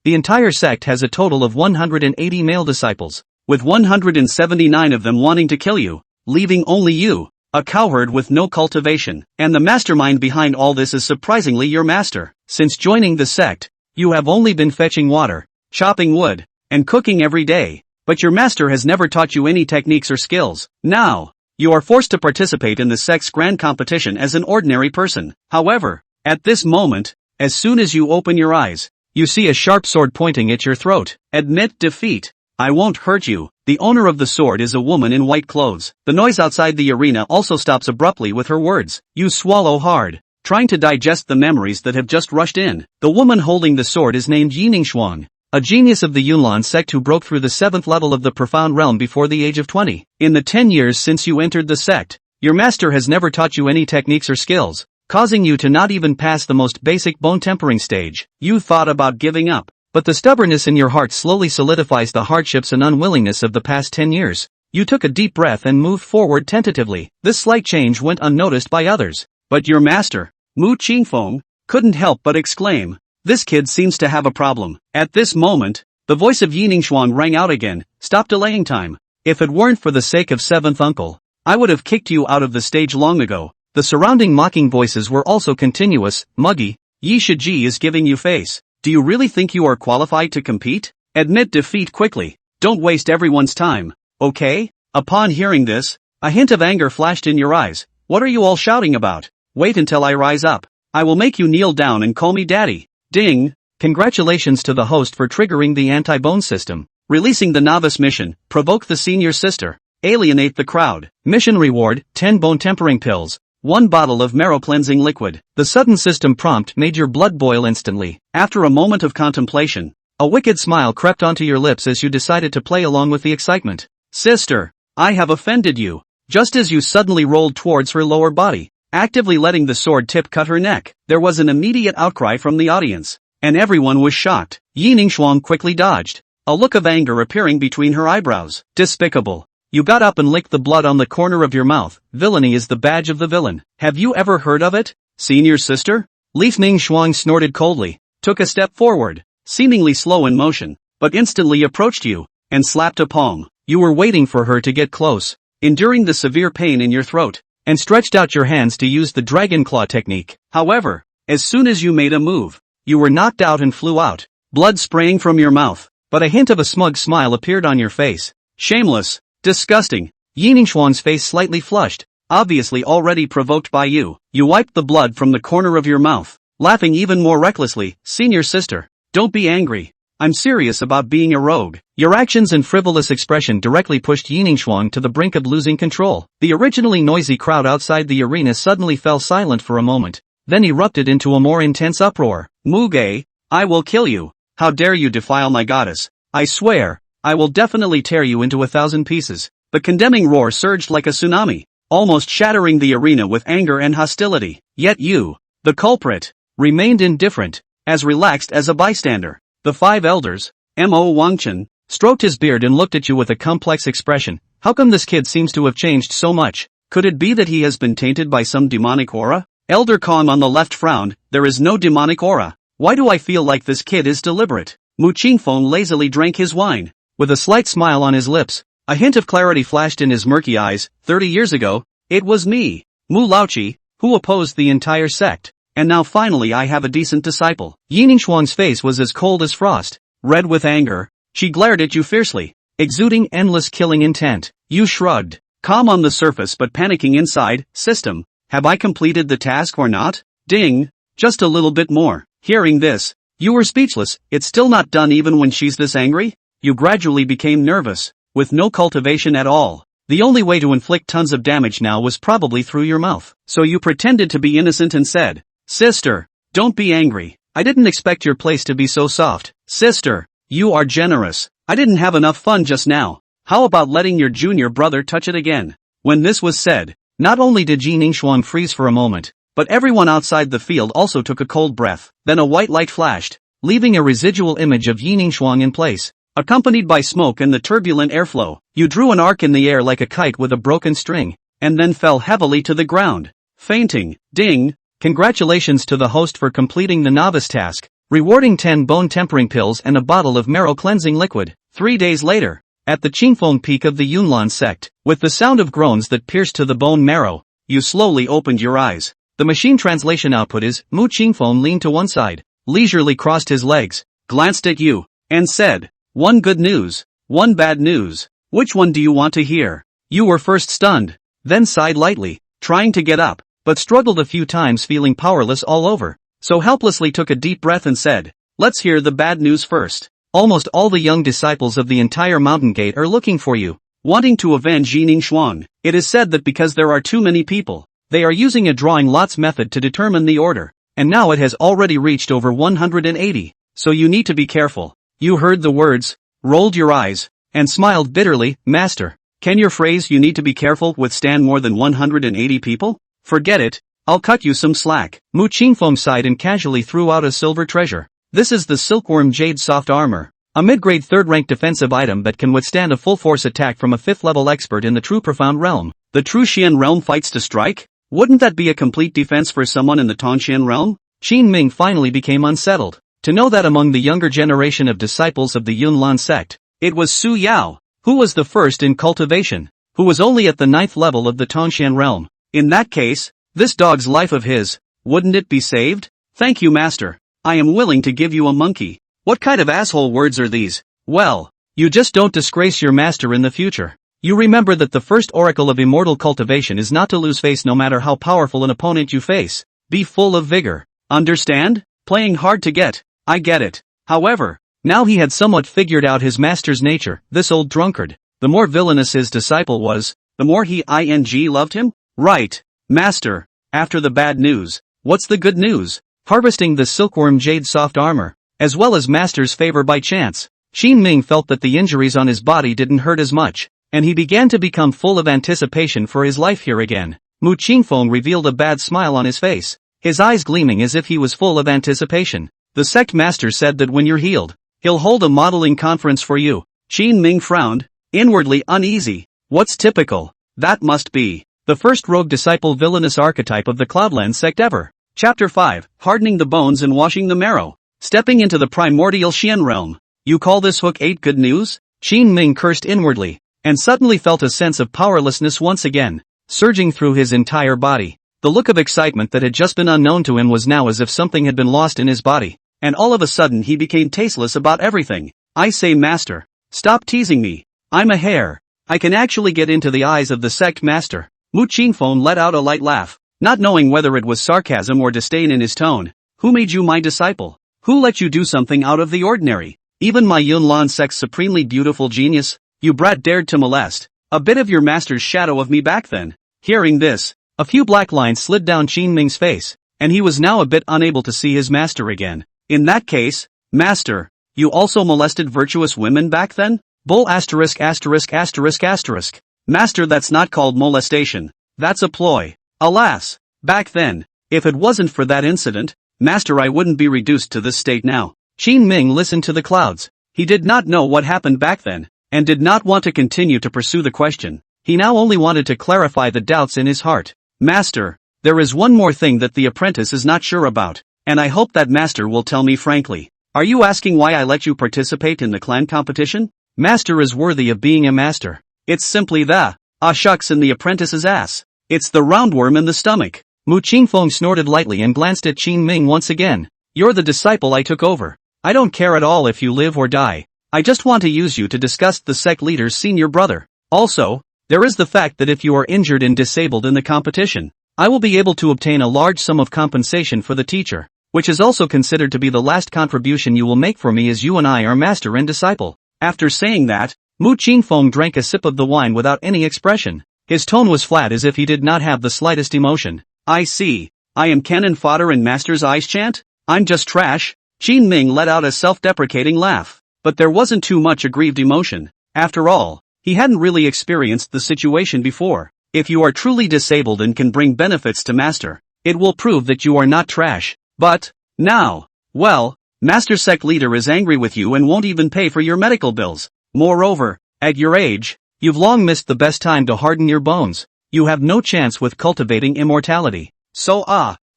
The entire sect has a total of 180 male disciples, with 179 of them wanting to kill you, leaving only you, a cowherd with no cultivation. And the mastermind behind all this is surprisingly your master. Since joining the sect, you have only been fetching water, chopping wood, and cooking every day, but your master has never taught you any techniques or skills. Now, you are forced to participate in the sect's grand competition as an ordinary person. However, at this moment, as soon as you open your eyes, you see a sharp sword pointing at your throat. Admit defeat. I won't hurt you. The owner of the sword is a woman in white clothes. The noise outside the arena also stops abruptly with her words. You swallow hard, trying to digest the memories that have just rushed in. The woman holding the sword is named Yiningshuang, a genius of the Yunlan sect who broke through the 7th level of the profound realm before the age of 20. In the 10 years since you entered the sect, your master has never taught you any techniques or skills, causing you to not even pass the most basic bone tempering stage. You thought about giving up, but the stubbornness in your heart slowly solidifies the hardships and unwillingness of the past 10 years. You took a deep breath and moved forward tentatively. This slight change went unnoticed by others, but your master, Mu Qingfeng, couldn't help but exclaim, "This kid seems to have a problem." At this moment, the voice of Yiningshuang rang out again. "Stop delaying time. If it weren't for the sake of 7th uncle, I would have kicked you out of the stage long ago." The surrounding mocking voices were also continuous. "Muggy, Yi Shiji is giving you face. Do you really think you are qualified to compete? Admit defeat quickly. Don't waste everyone's time, okay?" Upon hearing this, a hint of anger flashed in your eyes. "What are you all shouting about? Wait until I rise up. I will make you kneel down and call me daddy." Ding! Congratulations to the host for triggering the anti-bone system, releasing the novice mission, provoke the senior sister, alienate the crowd. Mission reward, 10 bone tempering pills, 1 bottle of marrow cleansing liquid. The sudden system prompt made your blood boil instantly. After a moment of contemplation, a wicked smile crept onto your lips as you decided to play along with the excitement. "Sister, I have offended you." Just as you suddenly rolled towards her lower body, actively letting the sword tip cut her neck, there was an immediate outcry from the audience, and everyone was shocked. Yiningshuang quickly dodged, a look of anger appearing between her eyebrows. "Despicable. You got up and licked the blood on the corner of your mouth. Villainy is the badge of the villain. Have you ever heard of it? Senior sister?" Li Ningshuang snorted coldly, took a step forward, seemingly slow in motion, but instantly approached you, and slapped a palm. You were waiting for her to get close, enduring the severe pain in your throat, and stretched out your hands to use the dragon claw technique. However, as soon as you made a move, you were knocked out and flew out, blood spraying from your mouth, but a hint of a smug smile appeared on your face. "Shameless. Disgusting." Yiningshuang's face slightly flushed, obviously already provoked by you. You wiped the blood from the corner of your mouth, laughing even more recklessly. "Senior sister, don't be angry. I'm serious about being a rogue." Your actions and frivolous expression directly pushed Yiningshuang to the brink of losing control. The originally noisy crowd outside the arena suddenly fell silent for a moment, then erupted into a more intense uproar. "Muge, I will kill you. How dare you defile my goddess? I swear, I will definitely tear you into 1,000 pieces." The condemning roar surged like a tsunami, almost shattering the arena with anger and hostility. Yet you, the culprit, remained indifferent, as relaxed as a bystander. The 5 elders, Mo Wangchen, stroked his beard and looked at you with a complex expression. "How come this kid seems to have changed so much? Could it be that he has been tainted by some demonic aura?" Elder Kong on the left frowned. "There is no demonic aura. Why do I feel like this kid is deliberate?" Mu Qingfeng lazily drank his wine, with a slight smile on his lips. A hint of clarity flashed in his murky eyes. 30 years ago, it was me, Mu Laoqi, who opposed the entire sect, and now finally I have a decent disciple." Yiningshuang's face was as cold as frost. Red with anger, she glared at you fiercely, exuding endless killing intent. You shrugged, calm on the surface but panicking inside. "System, have I completed the task or not?" Ding, just a little bit more. Hearing this, you were speechless. "It's still not done even when she's this angry?" You gradually became nervous, with no cultivation at all. The only way to inflict tons of damage now was probably through your mouth. So you pretended to be innocent and said, "Sister, don't be angry. I didn't expect your place to be so soft." "Sister, you are generous. I didn't have enough fun just now. How about letting your junior brother touch it again?" When this was said, not only did Yiningshuang freeze for a moment, but everyone outside the field also took a cold breath. Then a white light flashed, leaving a residual image of Yiningshuang in place. Accompanied by smoke and the turbulent airflow, you drew an arc in the air like a kite with a broken string, and then fell heavily to the ground, fainting. Ding! Congratulations to the host for completing the novice task. rewarding 10 bone tempering pills and a bottle of marrow cleansing liquid. 3 days later, at the Qingfeng peak of the Yunlan sect, with the sound of groans that pierced to the bone marrow, you slowly opened your eyes. The machine translation output is, Mu Qingfeng leaned to one side, leisurely crossed his legs, glanced at you, and said, one good news, one bad news. Which one do you want to hear? You were first stunned, then sighed lightly, trying to get up, but struggled a few times feeling powerless all over, so helplessly took a deep breath and said, let's hear the bad news first. Almost all the young disciples of the entire mountain gate are looking for you, wanting to avenge Jining Shuang. It is said that because there are too many people, they are using a drawing lots method to determine the order, and now it has already reached over 180, so you need to be careful. You heard the words, rolled your eyes, and smiled bitterly. Master, can your phrase you need to be careful withstand more than 180 people? Forget it, I'll cut you some slack. Mu Qingfeng sighed and casually threw out a silver treasure. This is the Silkworm Jade Soft Armor, a mid-grade 3rd-rank defensive item that can withstand a full-force attack from a 5th-level expert in the True Profound Realm. The True Xian Realm fights to strike? Wouldn't that be a complete defense for someone in the Tongxian Realm? Qin Ming finally became unsettled. To know that among the younger generation of disciples of the Yunlan sect, it was Su Yao, who was the first in cultivation, who was only at the 9th level of the Tongxian Realm. In that case, this dog's life of his, wouldn't it be saved? Thank you, Master. I am willing to give you a monkey. What kind of asshole words are these? Well, you just don't disgrace your master in the future. You remember that the first oracle of immortal cultivation is not to lose face no matter how powerful an opponent you face. Be full of vigor. Understand? Playing hard to get. I get it. However, now he had somewhat figured out his master's nature, this old drunkard. The more villainous his disciple was, the more he loved him? Right. Master, after the bad news, what's the good news? Harvesting the Silkworm Jade Soft Armor, as well as Master's favor by chance. Qin Ming felt that the injuries on his body didn't hurt as much, and he began to become full of anticipation for his life here again. Mu Qingfeng revealed a bad smile on his face, his eyes gleaming as if he was full of anticipation. The sect master said that when you're healed, he'll hold a modeling conference for you. Qin Ming frowned, inwardly uneasy. What's typical? That must be the first rogue disciple villainous archetype of the Cloudland sect ever. Chapter 5, Hardening the Bones and Washing the Marrow. Stepping into the primordial Xian realm. You call this hook 8 good news? Qin Ming cursed inwardly, and suddenly felt a sense of powerlessness once again, surging through his entire body. The look of excitement that had just been unknown to him was now as if something had been lost in his body, and all of a sudden he became tasteless about everything. I say, Master, stop teasing me. I'm a hare. I can actually get into the eyes of the sect master. Mu Qingfeng let out a light laugh, not knowing whether it was sarcasm or disdain in his tone. Who made you my disciple? Who let you do something out of the ordinary? Even my Yunlan sect's supremely beautiful genius? You brat dared to molest a bit of your master's shadow of me back then. Hearing this, a few black lines slid down Qin Ming's face, and he was now a bit unable to see his master again. In that case, Master, you also molested virtuous women back then? Bull asterisk asterisk asterisk asterisk. Master, that's not called molestation. That's a ploy. Alas, back then, if it wasn't for that incident, Master, I wouldn't be reduced to this state now. Qin Ming listened to the clouds. He did not know what happened back then, and did not want to continue to pursue the question. He now only wanted to clarify the doubts in his heart. Master, there is one more thing that the apprentice is not sure about, and I hope that Master will tell me frankly. Are you asking why I let you participate in the clan competition? Master is worthy of being a master. It's simply the, shucks in the apprentice's ass. It's the roundworm in the stomach. Mu Qingfeng snorted lightly and glanced at Qin Ming once again. You're the disciple I took over. I don't care at all if you live or die. I just want to use you to disgust the sect leader's senior brother. Also, there is the fact that if you are injured and disabled in the competition, I will be able to obtain a large sum of compensation for the teacher, which is also considered to be the last contribution you will make for me, as you and I are master and disciple. After saying that, Mu Qingfeng drank a sip of the wine without any expression. His tone was flat as if he did not have the slightest emotion. I see. I am cannon fodder in Master's eyes chant? I'm just trash? Qin Ming let out a self-deprecating laugh. But there wasn't too much aggrieved emotion. After all, he hadn't really experienced the situation before. If you are truly disabled and can bring benefits to Master, it will prove that you are not trash. But, now, well, Master Sect Leader is angry with you and won't even pay for your medical bills. Moreover, at your age, you've long missed the best time to harden your bones. You have no chance with cultivating immortality. So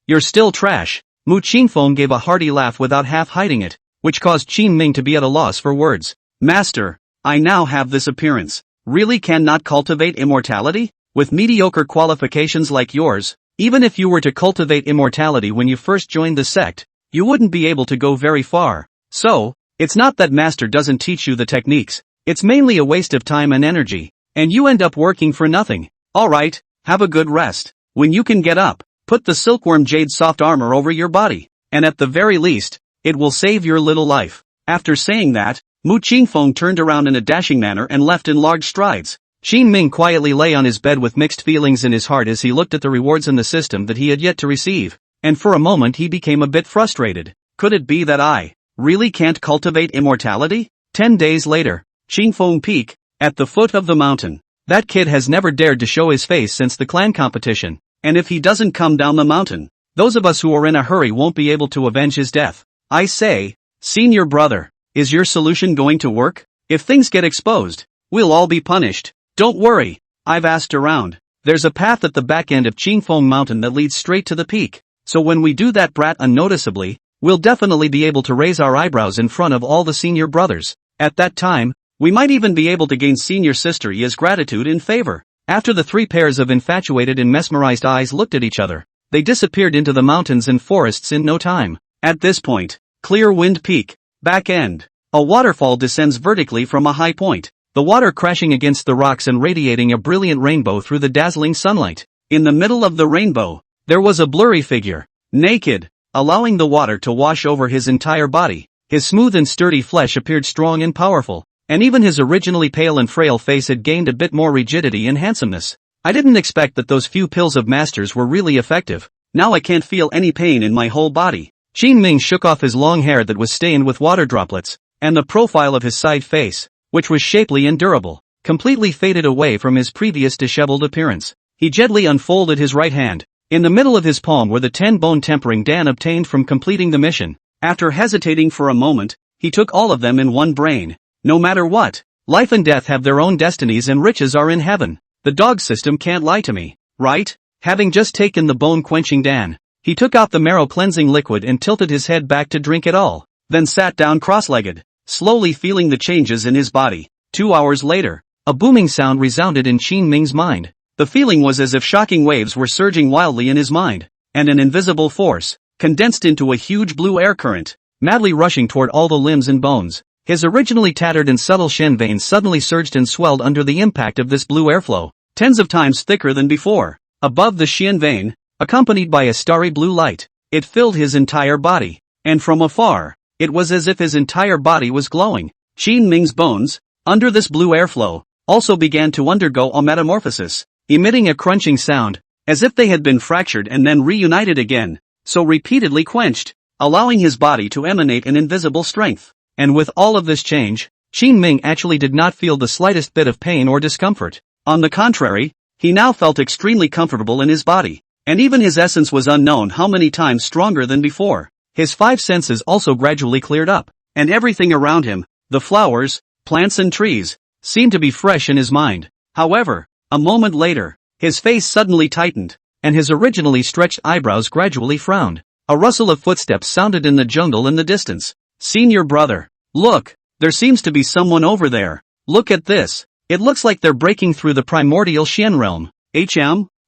you're still trash. Mu Qingfeng gave a hearty laugh without half hiding it, which caused Qin Ming to be at a loss for words. Master, I now have this appearance. Really cannot cultivate immortality? With mediocre qualifications like yours, even if you were to cultivate immortality when you first joined the sect, you wouldn't be able to go very far. So, it's not that Master doesn't teach you the techniques, it's mainly a waste of time and energy, and you end up working for nothing. Alright, have a good rest. When you can get up, put the silkworm jade soft armor over your body, and at the very least, it will save your little life. After saying that, Mu Qingfeng turned around in a dashing manner and left in large strides. Qin Ming quietly lay on his bed with mixed feelings in his heart as he looked at the rewards in the system that he had yet to receive, and for a moment he became a bit frustrated. Could it be that I really can't cultivate immortality? 10 days later, Qingfeng Peak, at the foot of the mountain. That kid has never dared to show his face since the clan competition, and if he doesn't come down the mountain, those of us who are in a hurry won't be able to avenge his death. I say, senior brother, is your solution going to work? If things get exposed, we'll all be punished. Don't worry, I've asked around. There's a path at the back end of Qingfeng Mountain that leads straight to the peak, so when we do that brat unnoticeably, we'll definitely be able to raise our eyebrows in front of all the senior brothers. At that time, we might even be able to gain senior sister Yi's gratitude and favor. After the three pairs of infatuated and mesmerized eyes looked at each other, they disappeared into the mountains and forests in no time. At this point, Clear Wind Peak, back end. A waterfall descends vertically from a high point, the water crashing against the rocks and radiating a brilliant rainbow through the dazzling sunlight. In the middle of the rainbow, there was a blurry figure, naked, allowing the water to wash over his entire body. His smooth and sturdy flesh appeared strong and powerful, and even his originally pale and frail face had gained a bit more rigidity and handsomeness. I didn't expect that those few pills of Master's were really effective. Now I can't feel any pain in my whole body. Qin Ming shook off his long hair that was stained with water droplets, and the profile of his side face, which was shapely and durable, completely faded away from his previous disheveled appearance. He gently unfolded his right hand. In the middle of his palm were the 10 bone tempering Dan obtained from completing the mission. After hesitating for a moment, he took all of them in one brain. No matter what, life and death have their own destinies and riches are in heaven. The dog system can't lie to me, right? Having just taken the bone-quenching Dan, he took out the marrow-cleansing liquid and tilted his head back to drink it all, then sat down cross-legged, slowly feeling the changes in his body. 2 hours later, a booming sound resounded in Qin Ming's mind. The feeling was as if shocking waves were surging wildly in his mind, and an invisible force, condensed into a huge blue air current, madly rushing toward all the limbs and bones. His originally tattered and subtle shin veins suddenly surged and swelled under the impact of this blue airflow, tens of times thicker than before. Above the shin vein, accompanied by a starry blue light, it filled his entire body, and from afar, it was as if his entire body was glowing. Qin Ming's bones, under this blue airflow, also began to undergo a metamorphosis, emitting a crunching sound, as if they had been fractured and then reunited again, so repeatedly quenched, allowing his body to emanate an invisible strength. And with all of this change, Qin Ming actually did not feel the slightest bit of pain or discomfort. On the contrary, he now felt extremely comfortable in his body, and even his essence was unknown how many times stronger than before. His 5 senses also gradually cleared up, and everything around him, the flowers, plants and trees, seemed to be fresh in his mind. However, a moment later, his face suddenly tightened, and his originally stretched eyebrows gradually frowned. A rustle of footsteps sounded in the jungle in the distance. Senior brother, look, there seems to be someone over there. Look at this. It looks like they're breaking through the primordial Xian realm.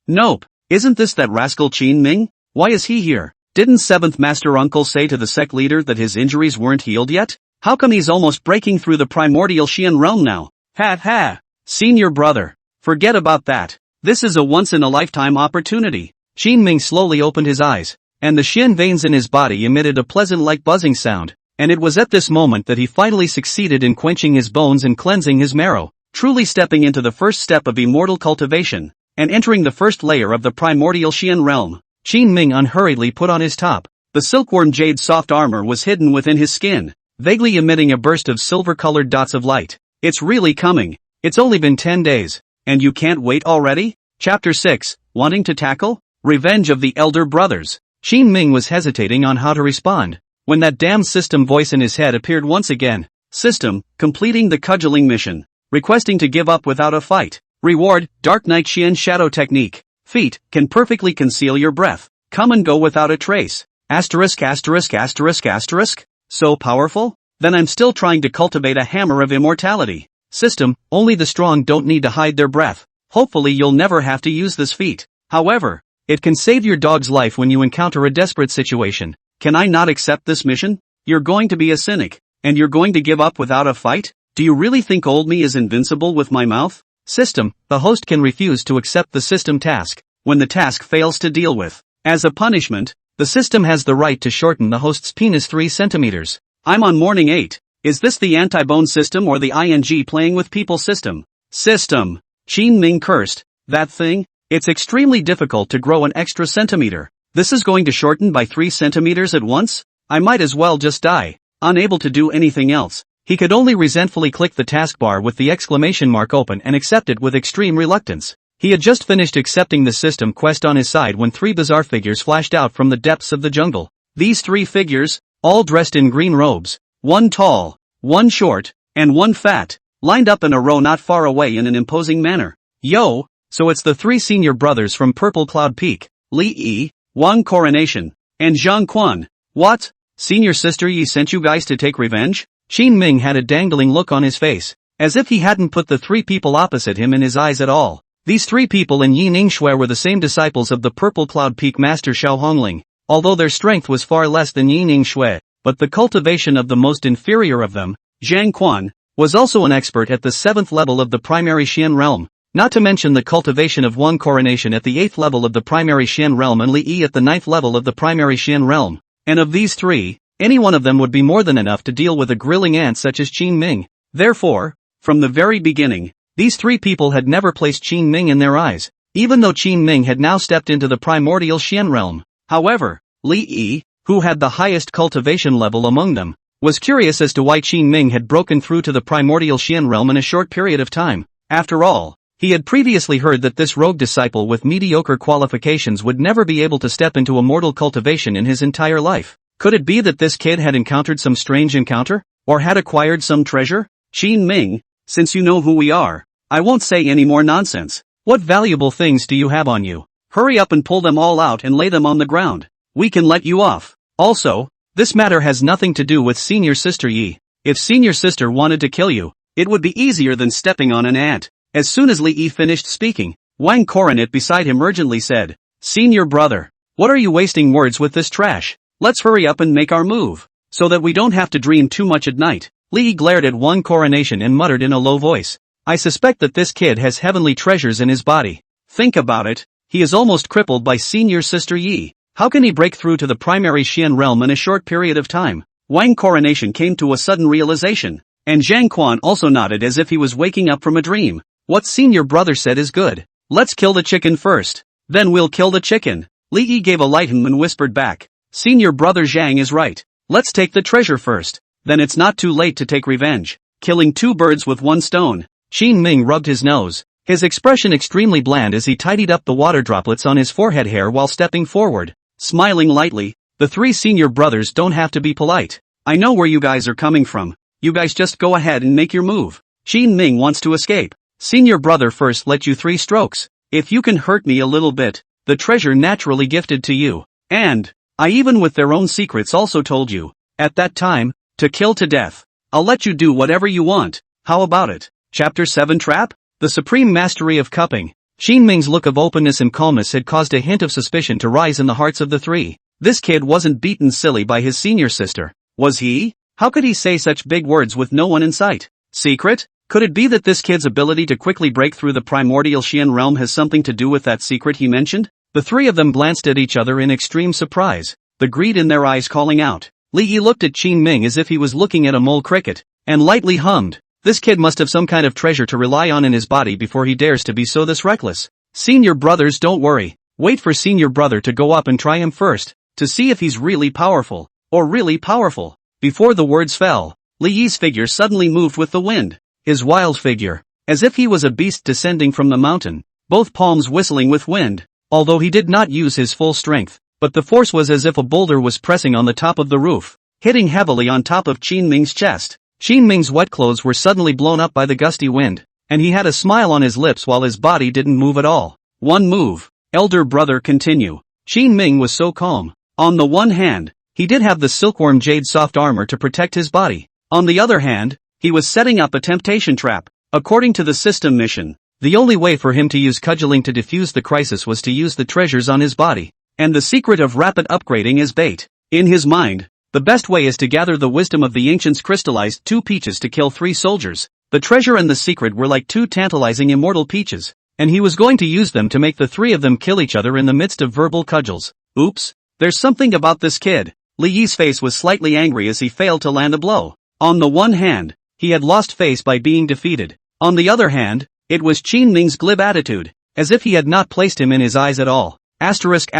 Nope, isn't this that rascal Qin Ming? Why is he here? Didn't 7th Master Uncle say to the sect leader that his injuries weren't healed yet? How come he's almost breaking through the primordial Xian realm now? Ha. Senior brother, forget about that. This is a once-in-a-lifetime opportunity. Qin Ming slowly opened his eyes, and the Xian veins in his body emitted a pleasant-like buzzing sound. And it was at this moment that he finally succeeded in quenching his bones and cleansing his marrow, truly stepping into the first step of immortal cultivation, and entering the first layer of the primordial Xian realm. Qin Ming unhurriedly put on his top. The silkworm jade soft armor was hidden within his skin, vaguely emitting a burst of silver-colored dots of light. It's really coming. It's only been 10 days, and you can't wait already? Chapter 6, Wanting to Tackle? Revenge of the Elder Brothers. Qin Ming was hesitating on how to respond, when that damn system voice in his head appeared once again. System, completing the cudgeling mission. Requesting to give up without a fight. Reward, Dark Night Xian Shadow Technique. Feat, can perfectly conceal your breath. Come and go without a trace. Asterisk asterisk asterisk asterisk? So powerful? Then I'm still trying to cultivate a hammer of immortality. System, only the strong don't need to hide their breath. Hopefully you'll never have to use this feat. However, it can save your dog's life when you encounter a desperate situation. Can I not accept this mission? You're going to be a cynic, and you're going to give up without a fight? Do you really think old me is invincible with my mouth? System, the host can refuse to accept the system task when the task fails to deal with. As a punishment, the system has the right to shorten the host's penis 3 centimeters. I'm on morning 8. Is this the anti-bone system or the ING playing with people system? System. Qin Ming cursed. That thing? It's extremely difficult to grow an extra centimeter. This is going to shorten by 3 centimeters at once? I might as well just die. Unable to do anything else, he could only resentfully click the taskbar with the exclamation mark open and accept it with extreme reluctance. He had just finished accepting the system quest on his side when 3 bizarre figures flashed out from the depths of the jungle. These 3 figures, all dressed in green robes, one tall, one short, and one fat, lined up in a row not far away in an imposing manner. Yo, so it's the 3 senior brothers from Purple Cloud Peak, Li Yi, Wang Coronation, and Zhang Quan. What? Senior sister Yi sent you guys to take revenge? Qin Ming had a dangling look on his face, as if he hadn't put the 3 people opposite him in his eyes at all. These 3 people in Yi Ningshui were the same disciples of the Purple Cloud Peak master Xiao Hongling, although their strength was far less than Yi Ningshui, but the cultivation of the most inferior of them, Zhang Quan, was also an expert at the 7th level of the primary Xian realm, not to mention the cultivation of Wang Coronation at the 8th level of the primary Xian realm and Li Yi at the 9th level of the primary Xian realm. And of these 3, any one of them would be more than enough to deal with a grilling ant such as Qin Ming. Therefore, from the very beginning, these 3 people had never placed Qin Ming in their eyes, even though Qin Ming had now stepped into the primordial Xian realm. However, Li Yi, who had the highest cultivation level among them, was curious as to why Qin Ming had broken through to the primordial Xian realm in a short period of time. After all, he had previously heard that this rogue disciple with mediocre qualifications would never be able to step into immortal cultivation in his entire life. Could it be that this kid had encountered some strange encounter, or had acquired some treasure? Qin Ming, since you know who we are, I won't say any more nonsense. What valuable things do you have on you? Hurry up and pull them all out and lay them on the ground. We can let you off. Also, this matter has nothing to do with Senior Sister Yi. If Senior Sister wanted to kill you, it would be easier than stepping on an ant. As soon as Li Yi finished speaking, Wang Coronet beside him urgently said, Senior brother, what are you wasting words with this trash? Let's hurry up and make our move, so that we don't have to dream too much at night. Li Yi glared at Wang Coronation and muttered in a low voice, I suspect that this kid has heavenly treasures in his body. Think about it, he is almost crippled by Senior Sister Yi. How can he break through to the primary Xian realm in a short period of time? Wang Coronation came to a sudden realization, and Zhang Quan also nodded as if he was waking up from a dream. What Senior brother said is good. Let's kill the chicken first. Then we'll kill the chicken. Li Yi gave a light hum and whispered back. Senior brother Zhang is right. Let's take the treasure first. Then it's not too late to take revenge. Killing 2 birds with 1 stone. Qin Ming rubbed his nose, his expression extremely bland as he tidied up the water droplets on his forehead hair while stepping forward. Smiling lightly, the 3 senior brothers don't have to be polite. I know where you guys are coming from. You guys just go ahead and make your move. Qin Ming wants to escape. Senior brother first let you 3 strokes. If you can hurt me a little bit, the treasure naturally gifted to you. And, I even with their own secrets also told you, at that time, to kill to death. I'll let you do whatever you want. How about it? Chapter 7 Trap? The Supreme Mastery of Cupping. Qin Ming's look of openness and calmness had caused a hint of suspicion to rise in the hearts of the 3. This kid wasn't beaten silly by his senior sister, was he? How could he say such big words with no one in sight? Secret? Could it be that this kid's ability to quickly break through the primordial Xian realm has something to do with that secret he mentioned? The 3 of them glanced at each other in extreme surprise, the greed in their eyes calling out. Li Yi looked at Qin Ming as if he was looking at a mole cricket, and lightly hummed. This kid must have some kind of treasure to rely on in his body before he dares to be so this reckless. Senior brothers, don't worry. Wait for senior brother to go up and try him first, to see if he's really powerful, or really powerful. Before the words fell, Li Yi's figure suddenly moved with the wind. His wild figure, as if he was a beast descending from the mountain, both palms whistling with wind, although he did not use his full strength, but the force was as if a boulder was pressing on the top of the roof, hitting heavily on top of Qin Ming's chest. Qin Ming's wet clothes were suddenly blown up by the gusty wind, and he had a smile on his lips while his body didn't move at all. One move. Elder brother continue. Qin Ming was so calm, On the one hand, he did have the silkworm jade soft armor to protect his body. On the other hand, he was setting up a temptation trap. According to the system mission, the only way for him to use cudgeling to defuse the crisis was to use the treasures on his body. And the secret of rapid upgrading is bait. In his mind, the best way is to gather the wisdom of the ancients crystallized 2 peaches to kill 3 soldiers. The treasure and the secret were like 2 tantalizing immortal peaches, and he was going to use them to make the 3 of them kill each other in the midst of verbal cudgels. Oops, there's something about this kid. Li Yi's face was slightly angry as he failed to land a blow. On the one hand, he had lost face by being defeated. On the other hand, it was Qin Ming's glib attitude, as if he had not placed him in his eyes at all. Asterisk.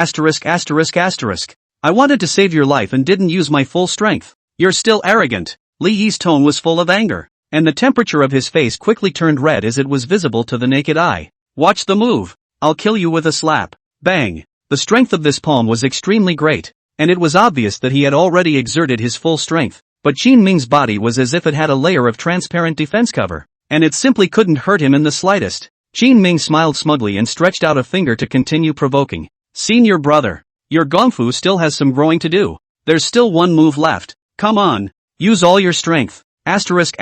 I wanted to save your life and didn't use my full strength. You're still arrogant. Li Yi's tone was full of anger, and the temperature of his face quickly turned red as it was visible to the naked eye. Watch the move. I'll kill you with a slap. Bang. The strength of this palm was extremely great, and it was obvious that he had already exerted his full strength, but Qin Ming's body was as if it had a layer of transparent defense cover, and it simply couldn't hurt him in the slightest. Qin Ming smiled smugly and stretched out a finger to continue provoking. Senior brother, your gongfu still has some growing to do. There's still one move left. Come on. Use all your strength. Asterisk.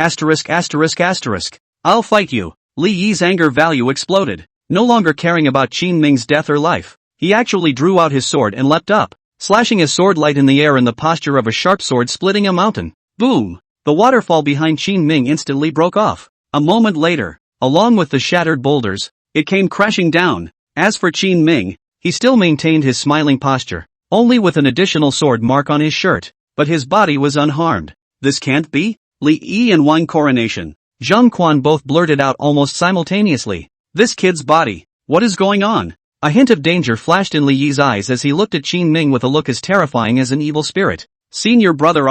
I'll fight you. Li Yi's anger value exploded. No longer caring about Qin Ming's death or life, he actually drew out his sword and leapt up, slashing his sword light in the air in the posture of a sharp sword splitting a mountain. Boom! The waterfall behind Qin Ming instantly broke off. A moment later, along with the shattered boulders, it came crashing down. As for Qin Ming, he still maintained his smiling posture, only with an additional sword mark on his shirt, but his body was unharmed. This can't be? Li Yi and Wang Coronation. Zhang Quan both blurted out almost simultaneously. This kid's body. What is going on? A hint of danger flashed in Li Yi's eyes as he looked at Qin Ming with a look as terrifying as an evil spirit. Senior brother,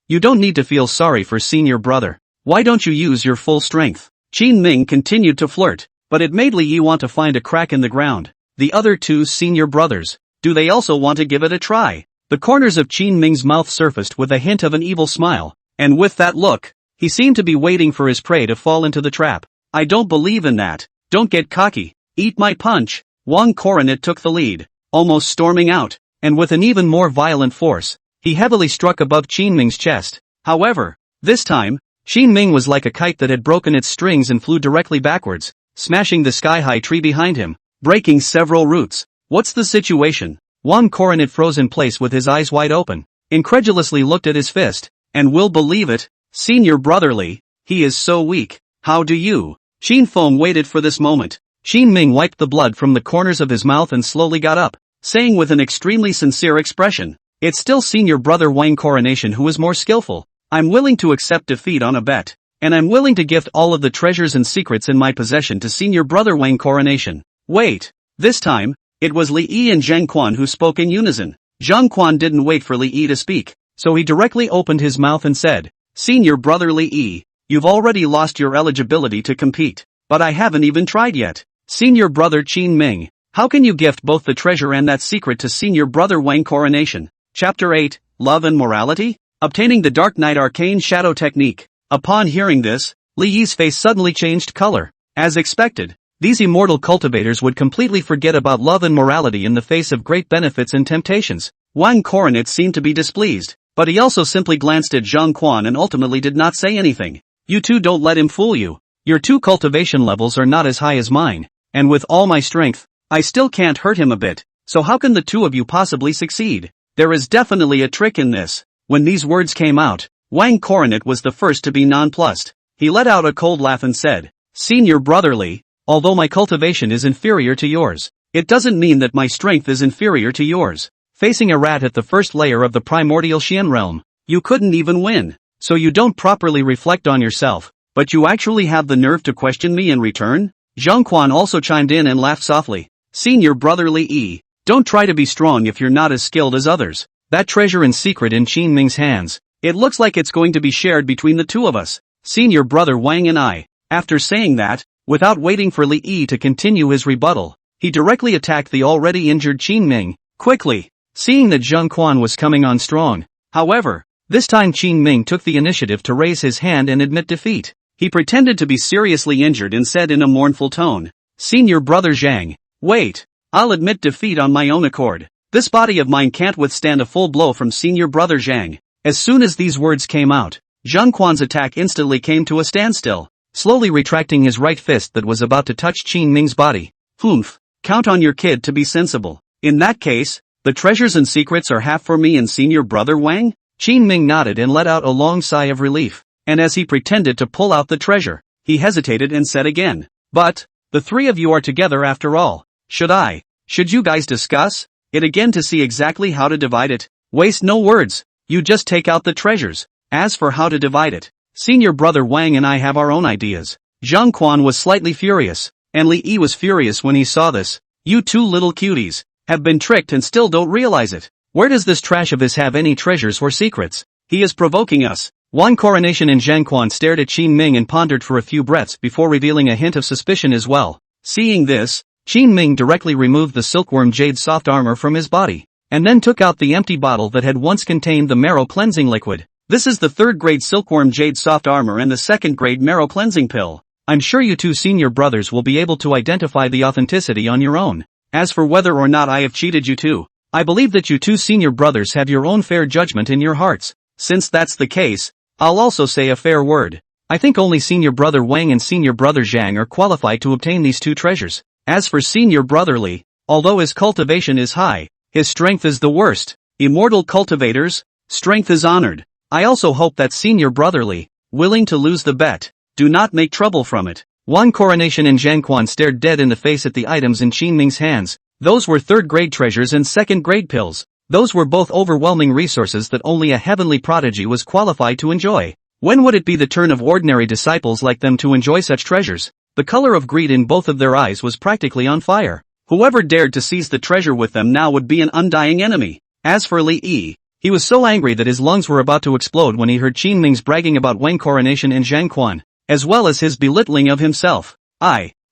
you don't need to feel sorry for senior brother. Why don't you use your full strength? Qin Ming continued to flirt, but it made Li Yi want to find a crack in the ground. The other 2 senior brothers, do they also want to give it a try? The corners of Qin Ming's mouth surfaced with a hint of an evil smile, and with that look, he seemed to be waiting for his prey to fall into the trap. I don't believe in that. Don't get cocky. Eat my punch. Wang Coronet took the lead, almost storming out, and with an even more violent force, he heavily struck above Qin Ming's chest. However, this time, Qin Ming was like a kite that had broken its strings and flew directly backwards, smashing the sky-high tree behind him, breaking several roots. What's the situation? Wang Coronet froze in place with his eyes wide open, incredulously looked at his fist, and will believe it, senior brotherly, he is so weak. How do you? Qin Feng waited for this moment. Qin Ming wiped the blood from the corners of his mouth and slowly got up, saying with an extremely sincere expression, it's still senior brother Wang Coronation who is more skillful. I'm willing to accept defeat on a bet, and I'm willing to gift all of the treasures and secrets in my possession to senior brother Wang Coronation. Wait. This time, it was Li Yi and Zhang Quan who spoke in unison. Zhang Quan didn't wait for Li Yi to speak, so he directly opened his mouth and said, Senior brother Li Yi, you've already lost your eligibility to compete, but I haven't even tried yet. Senior brother Qin Ming, how can you gift both the treasure and that secret to senior brother Wang Coronation? Chapter 8, Love and Morality? Obtaining the Dark Knight Arcane Shadow Technique. Upon hearing this, Li Yi's face suddenly changed color. As expected, these immortal cultivators would completely forget about love and morality in the face of great benefits and temptations. Wang Coronet seemed to be displeased, but he also simply glanced at Zhang Quan and ultimately did not say anything. You two don't let him fool you. Your 2 cultivation levels are not as high as mine, and with all my strength, I still can't hurt him a bit, so how can the 2 of you possibly succeed? There is definitely a trick in this. When these words came out, Wang Coronet was the first to be nonplussed. He let out a cold laugh and said, Senior brotherly, although my cultivation is inferior to yours, it doesn't mean that my strength is inferior to yours. Facing a rat at the first layer of the primordial Xian realm, you couldn't even win, so you don't properly reflect on yourself, but you actually have the nerve to question me in return? Zhang Quan also chimed in and laughed softly. Senior brotherly E, don't try to be strong if you're not as skilled as others. That treasure and secret in Qin Ming's hands, it looks like it's going to be shared between the 2 of us, senior brother Wang and I. After saying that, without waiting for Li Yi to continue his rebuttal, he directly attacked the already injured Qin Ming, quickly, seeing that Zhang Quan was coming on strong. However, this time Qin Ming took the initiative to raise his hand and admit defeat. He pretended to be seriously injured and said in a mournful tone, Senior brother Zhang, wait, I'll admit defeat on my own accord. This body of mine can't withstand a full blow from senior brother Zhang. As soon as these words came out, Zhang Quan's attack instantly came to a standstill, slowly retracting his right fist that was about to touch Qin Ming's body. Humph, count on your kid to be sensible. In that case, the treasures and secrets are half for me and senior brother Wang? Qin Ming nodded and let out a long sigh of relief, and as he pretended to pull out the treasure, he hesitated and said again, but, the three of you are together after all. Should you guys discuss it again to see exactly how to divide it? Waste no words, you just take out the treasures. As for how to divide it, senior brother Wang and I have our own ideas. Zhang Quan was slightly furious, and Li Yi was furious when he saw this. You two little cuties have been tricked and still don't realize it. Where does this trash of his have any treasures or secrets? He is provoking us. Wang Coronation and Zhang Quan stared at Qin Ming and pondered for a few breaths before revealing a hint of suspicion as well. Seeing this, Qin Ming directly removed the silkworm jade soft armor from his body, and then took out the empty bottle that had once contained the marrow cleansing liquid. This is the third-grade silkworm jade soft armor and the second-grade marrow cleansing pill. I'm sure you two senior brothers will be able to identify the authenticity on your own. As for whether or not I have cheated you two, I believe that you two senior brothers have your own fair judgment in your hearts. Since that's the case, I'll also say a fair word. I think only senior brother Wang and senior brother Zhang are qualified to obtain these two treasures. As for senior brother Li, although his cultivation is high, his strength is the worst. Immortal cultivators, strength is honored. I also hope that senior brother Li, willing to lose the bet, do not make trouble from it. Wang Coronation and Zhang Quan stared dead in the face at the items in Qin Ming's hands. Those were third-grade treasures and second-grade pills. Those were both overwhelming resources that only a heavenly prodigy was qualified to enjoy. When would it be the turn of ordinary disciples like them to enjoy such treasures? The color of greed in both of their eyes was practically on fire. Whoever dared to seize the treasure with them now would be an undying enemy. As for Li Yi, he was so angry that his lungs were about to explode when he heard Qin Ming's bragging about Wang Coronation and Zhang Quan, as well as his belittling of himself.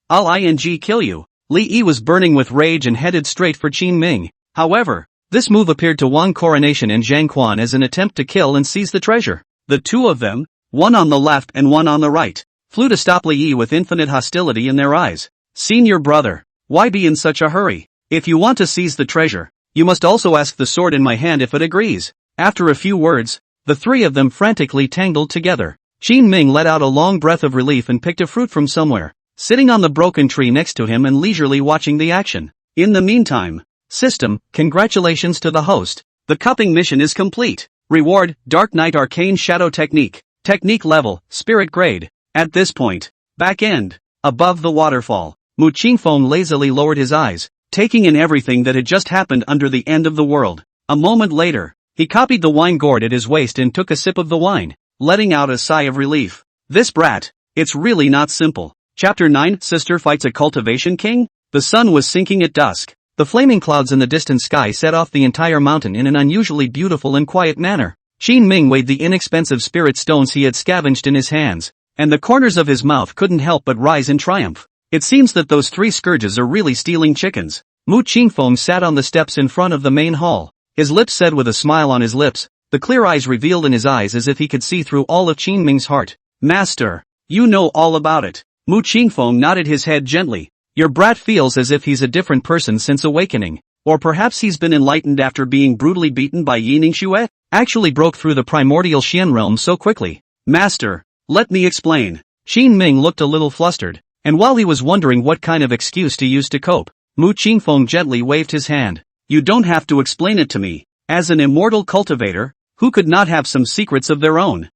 I'll kill you. Li Yi was burning with rage and headed straight for Qin Ming. However, this move appeared to Wang Coronation and Zhang Quan as an attempt to kill and seize the treasure. The two of them, one on the left and one on the right, flew to stop Li Yi with infinite hostility in their eyes. Senior brother, why be in such a hurry? If you want to seize the treasure, you must also ask the sword in my hand if it agrees. After a few words, the three of them frantically tangled together. Qin Ming let out a long breath of relief and picked a fruit from somewhere, sitting on the broken tree next to him and leisurely watching the action. In the meantime, system, congratulations to the host. The cupping mission is complete. Reward, Dark Knight Arcane Shadow Technique. Technique level, Spirit Grade. At this point, back end, above the waterfall, Mu Qingfeng lazily lowered his eyes, taking in everything that had just happened under the end of the world. A moment later, he copied the wine gourd at his waist and took a sip of the wine, letting out a sigh of relief. This brat, it's really not simple. Chapter 9, Sister Fights a Cultivation King? The sun was sinking at dusk. The flaming clouds in the distant sky set off the entire mountain in an unusually beautiful and quiet manner. Qin Ming weighed the inexpensive spirit stones he had scavenged in his hands, and the corners of his mouth couldn't help but rise in triumph. It seems that those three scourges are really stealing chickens. Mu Qingfeng sat on the steps in front of the main hall, his lips set with a smile on his lips, the clear eyes revealed in his eyes as if he could see through all of Qin Ming's heart. Master, you know all about it. Mu Qingfeng nodded his head gently. Your brat feels as if he's a different person since awakening, or perhaps he's been enlightened after being brutally beaten by Yining Xue, actually broke through the primordial Xian realm so quickly. Master, let me explain. Qin Ming looked a little flustered, and while he was wondering what kind of excuse to use to cope, Mu Qingfeng gently waved his hand. You don't have to explain it to me. As an immortal cultivator, who could not have some secrets of their own?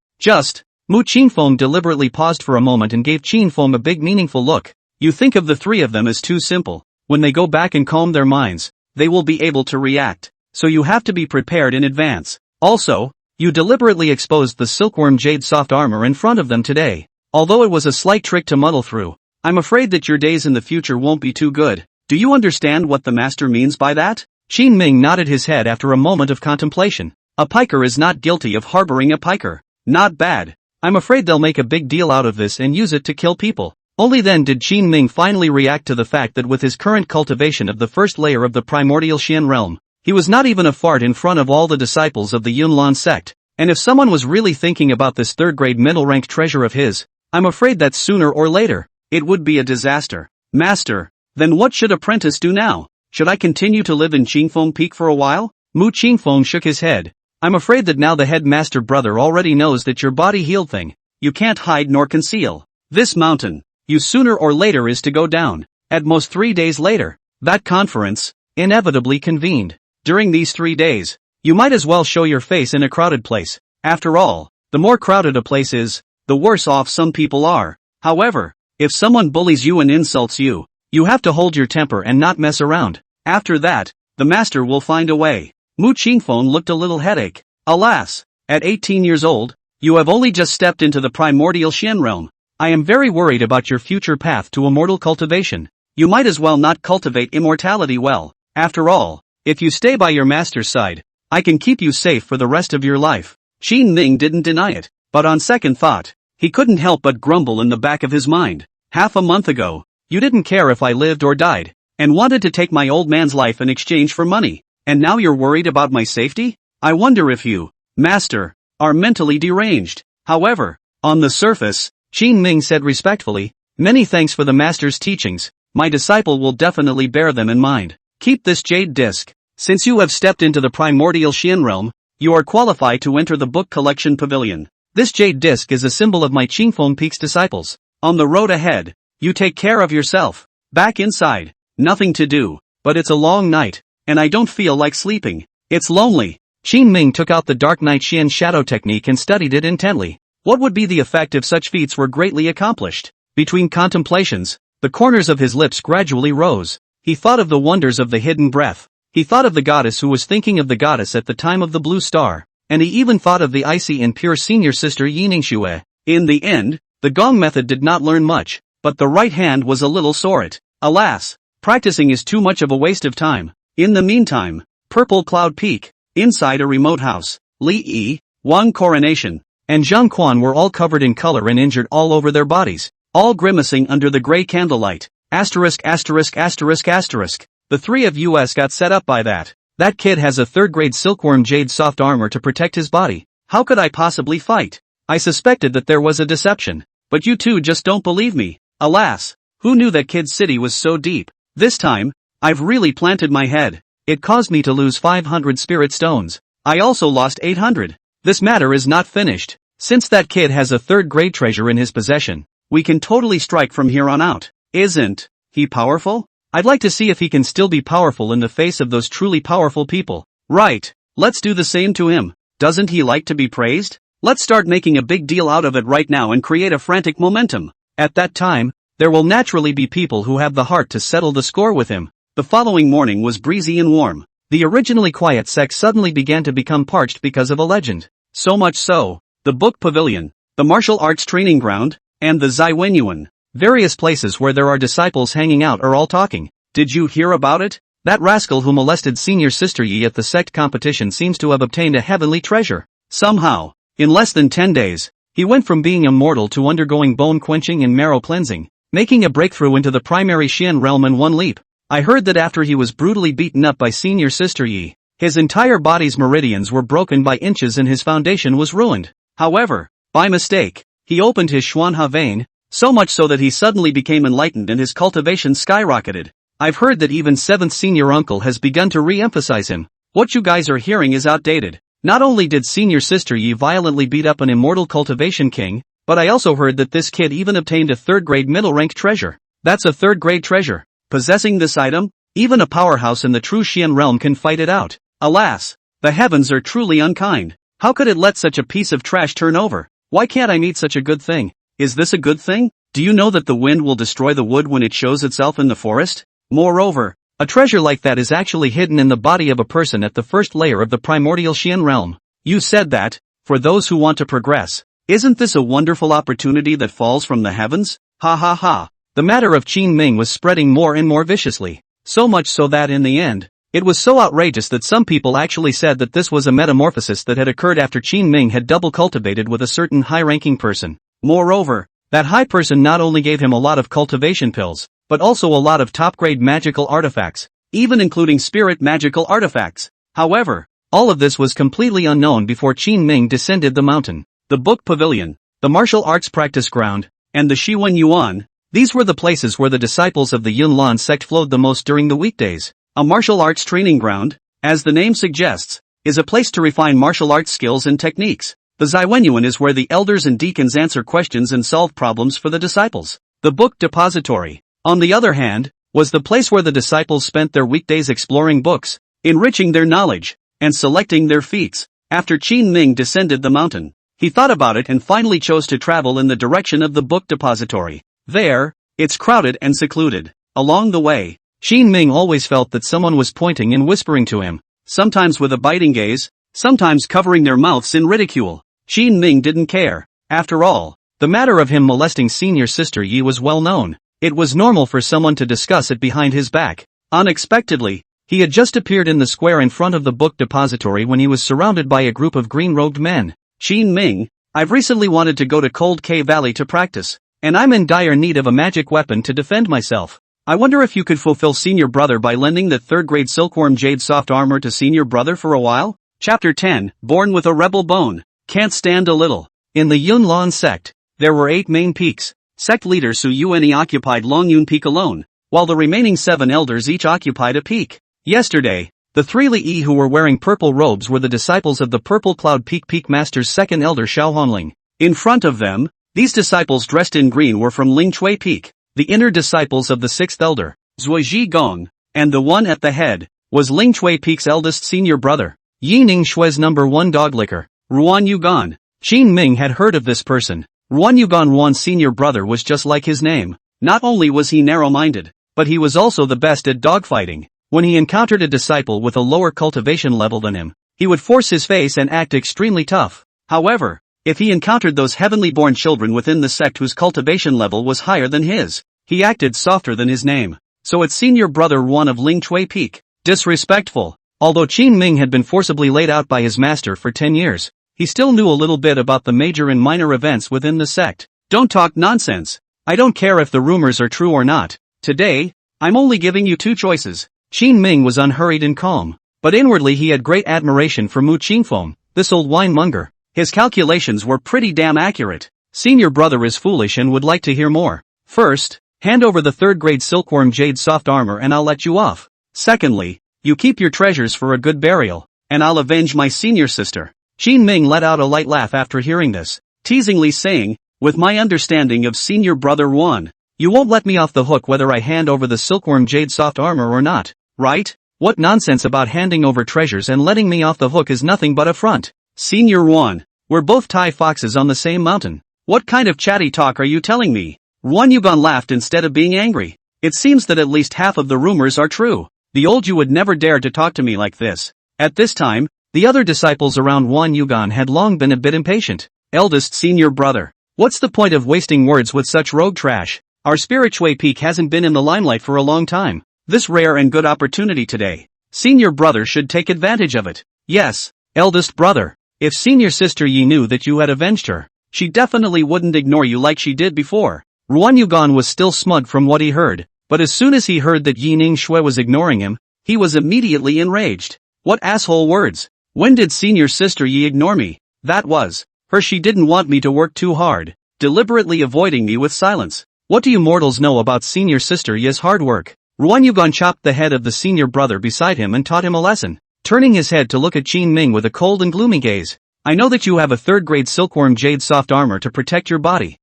Mu Qingfeng deliberately paused for a moment and gave Qingfeng a big meaningful look. You think of the three of them as too simple. When they go back and calm their minds, they will be able to react, so you have to be prepared in advance. Also, you deliberately exposed the silkworm jade soft armor in front of them today. Although it was a slight trick to muddle through, I'm afraid that your days in the future won't be too good. Do you understand what the master means by that? Qin Ming nodded his head after a moment of contemplation. A piker is not guilty of harboring a piker. Not bad. I'm afraid they'll make a big deal out of this and use it to kill people. Only then did Qin Ming finally react to the fact that with his current cultivation of the first layer of the primordial Xian realm, he was not even a fart in front of all the disciples of the Yunlan sect, and if someone was really thinking about this third-grade middle-ranked treasure of his, I'm afraid that sooner or later, it would be a disaster. Master, then what should apprentice do now? Should I continue to live in Qingfeng Peak for a while? Mu Qingfeng shook his head. I'm afraid that now the headmaster brother already knows that your body healed thing. You can't hide nor conceal. This mountain, you sooner or later is to go down. At most 3 days later, that conference, inevitably convened. During these 3 days, you might as well show your face in a crowded place. After all, the more crowded a place is, the worse off some people are. However, if someone bullies you and insults you, you have to hold your temper and not mess around. After that, the master will find a way. Mu Qingfeng looked a little headache. Alas, at 18 years old, you have only just stepped into the primordial Xian realm. I am very worried about your future path to immortal cultivation. You might as well not cultivate immortality well. After all, if you stay by your master's side, I can keep you safe for the rest of your life. Qin Ming didn't deny it, but on second thought, he couldn't help but grumble in the back of his mind. Half a month ago, you didn't care if I lived or died, and wanted to take my old man's life in exchange for money, and now you're worried about my safety? I wonder if you, master, are mentally deranged. However, on the surface, Qin Ming said respectfully, many thanks for the master's teachings, my disciple will definitely bear them in mind. Keep this jade disc. Since you have stepped into the primordial Xian realm, you are qualified to enter the book collection pavilion. This jade disc is a symbol of my Qingfeng Peak's disciples. On the road ahead, you take care of yourself. Back inside, nothing to do, but it's a long night, and I don't feel like sleeping. It's lonely. Qin Ming took out the Dark Night Xian shadow technique and studied it intently. What would be the effect if such feats were greatly accomplished? Between contemplations, the corners of his lips gradually rose. He thought of the wonders of the hidden breath. He thought of the goddess who was thinking of the goddess at the time of the blue star, and he even thought of the icy and pure senior sister Yiningshue. In the end, the gong method did not learn much, but the right hand was a little sore. Alas, practicing is too much of a waste of time. In the meantime, Purple Cloud Peak, inside a remote house, Li Yi, Wang Coronation, and Zhang Quan were all covered in color and injured all over their bodies, all grimacing under the gray candlelight. Asterisk asterisk asterisk asterisk. The three of us got set up by that. That kid has a third-grade silkworm jade soft armor to protect his body. How could I possibly fight? I suspected that there was a deception. But you two just don't believe me. Alas, who knew that Kid City was so deep? This time, I've really planted my head. It caused me to lose 500 spirit stones. I also lost 800. This matter is not finished. Since that kid has a third-grade treasure in his possession, we can totally strike from here on out. Isn't he powerful? I'd like to see if he can still be powerful in the face of those truly powerful people. Right, let's do the same to him. Doesn't he like to be praised? Let's start making a big deal out of it right now and create a frantic momentum. At that time, there will naturally be people who have the heart to settle the score with him. The following morning was breezy and warm. The originally quiet sex suddenly began to become parched because of a legend. So much so, the book pavilion, the martial arts training ground, and the Zaiwenyuan, various places where there are disciples hanging out are all talking. Did you hear about it? That rascal who molested senior sister Yi at the sect competition seems to have obtained a heavenly treasure. Somehow, in less than 10 days, he went from being immortal to undergoing bone quenching and marrow cleansing, making a breakthrough into the primary Xian realm in one leap. I heard that after he was brutally beaten up by senior sister Yi, his entire body's meridians were broken by inches and his foundation was ruined. However, by mistake, he opened his Xuanha vein, so much so that he suddenly became enlightened and his cultivation skyrocketed. I've heard that even 7th senior uncle has begun to re-emphasize him. What you guys are hearing is outdated. Not only did senior sister Yi violently beat up an immortal cultivation king, but I also heard that this kid even obtained a third-grade middle-rank treasure. That's a third-grade treasure. Possessing this item, even a powerhouse in the true Xian realm can fight it out. Alas, the heavens are truly unkind. How could it let such a piece of trash turn over? Why can't I meet such a good thing? Is this a good thing? Do you know that the wind will destroy the wood when it shows itself in the forest? Moreover, a treasure like that is actually hidden in the body of a person at the first layer of the primordial Xian realm. You said that, for those who want to progress. Isn't this a wonderful opportunity that falls from the heavens? Ha ha ha. The matter of Qin Ming was spreading more and more viciously. So much so that in the end, it was so outrageous that some people actually said that this was a metamorphosis that had occurred after Qin Ming had double cultivated with a certain high-ranking person. Moreover, that high person not only gave him a lot of cultivation pills, but also a lot of top-grade magical artifacts, even including spirit magical artifacts. However, all of this was completely unknown before Qin Ming descended the mountain. The book pavilion, the martial arts practice ground, and the Shiwen Yuan, these were the places where the disciples of the Yunlan sect flowed the most during the weekdays. A martial arts training ground, as the name suggests, is a place to refine martial arts skills and techniques. The Yunlan is where the elders and deacons answer questions and solve problems for the disciples. The book depository, on the other hand, was the place where the disciples spent their weekdays exploring books, enriching their knowledge, and selecting their feats. After Qin Ming descended the mountain, he thought about it and finally chose to travel in the direction of the book depository. There, it's crowded and secluded. Along the way, Qin Ming always felt that someone was pointing and whispering to him, sometimes with a biting gaze, sometimes covering their mouths in ridicule. Qin Ming didn't care. After all, the matter of him molesting senior sister Yi was well known. It was normal for someone to discuss it behind his back. Unexpectedly, he had just appeared in the square in front of the book depository when he was surrounded by a group of green-robed men. Qin Ming, I've recently wanted to go to Cold Cave Valley to practice, and I'm in dire need of a magic weapon to defend myself. I wonder if you could fulfill senior brother by lending that third-grade silkworm jade soft armor to senior brother for a while? Chapter 10, Born with a Rebel Bone. Can't stand a little. In the Yunlan sect, there were 8 main peaks. Sect leader Su Yuani occupied Longyun Peak alone, while the remaining 7 elders each occupied a peak. Yesterday, the 3 Li who were wearing purple robes were the disciples of the Purple Cloud Peak Master's second elder Xiaohonling. In front of them, these disciples dressed in green were from Lingchui Peak. The inner disciples of the 6th elder, Zuiji Gong, and the one at the head, was Lingchui Peak's eldest senior brother, Yining Shui's number 1 dog licker, Ruan Yugan. Qin Ming had heard of this person. Ruan Yugan Wan's senior brother was just like his name. Not only was he narrow-minded, but he was also the best at dogfighting. When he encountered a disciple with a lower cultivation level than him, he would force his face and act extremely tough. However, if he encountered those heavenly-born children within the sect whose cultivation level was higher than his, he acted softer than his name. So it's senior brother Ruan of Lingchui Peak. Disrespectful. Although Qin Ming had been forcibly laid out by his master for 10 years, he still knew a little bit about the major and minor events within the sect. Don't talk nonsense. I don't care if the rumors are true or not. Today, I'm only giving you 2 choices. Qin Ming was unhurried and calm, but inwardly he had great admiration for Mu Qingfeng, this old wine-monger. His calculations were pretty damn accurate. Senior brother is foolish and would like to hear more. First, hand over the 3rd-grade silkworm jade soft armor and I'll let you off. Secondly, you keep your treasures for a good burial, and I'll avenge my senior sister. Qin Ming let out a light laugh after hearing this, teasingly saying, with my understanding of senior brother Ruan, you won't let me off the hook whether I hand over the silkworm jade soft armor or not, right? What nonsense about handing over treasures and letting me off the hook is nothing but a front. Senior Ruan, we're both Tai foxes on the same mountain. What kind of chatty talk are you telling me? Ruan Yugan laughed instead of being angry. It seems that at least half of the rumors are true. The old you would never dare to talk to me like this. At this time, the other disciples around Ruan Yugan had long been a bit impatient. Eldest senior brother, what's the point of wasting words with such rogue trash? Our spiritual peak hasn't been in the limelight for a long time. This rare and good opportunity today. Senior brother should take advantage of it. Yes, eldest brother. If senior sister Yi knew that you had avenged her, she definitely wouldn't ignore you like she did before. Ruan Yugan was still smug from what he heard, but as soon as he heard that Yining Shui was ignoring him, he was immediately enraged. What asshole words? When did senior sister Yi ignore me? That was her. She didn't want me to work too hard, deliberately avoiding me with silence. What do you mortals know about senior sister Yi's hard work? Ruan Yugan chopped the head of the senior brother beside him and taught him a lesson, turning his head to look at Qin Ming with a cold and gloomy gaze. I know that you have a 3rd-grade silkworm jade soft armor to protect your body.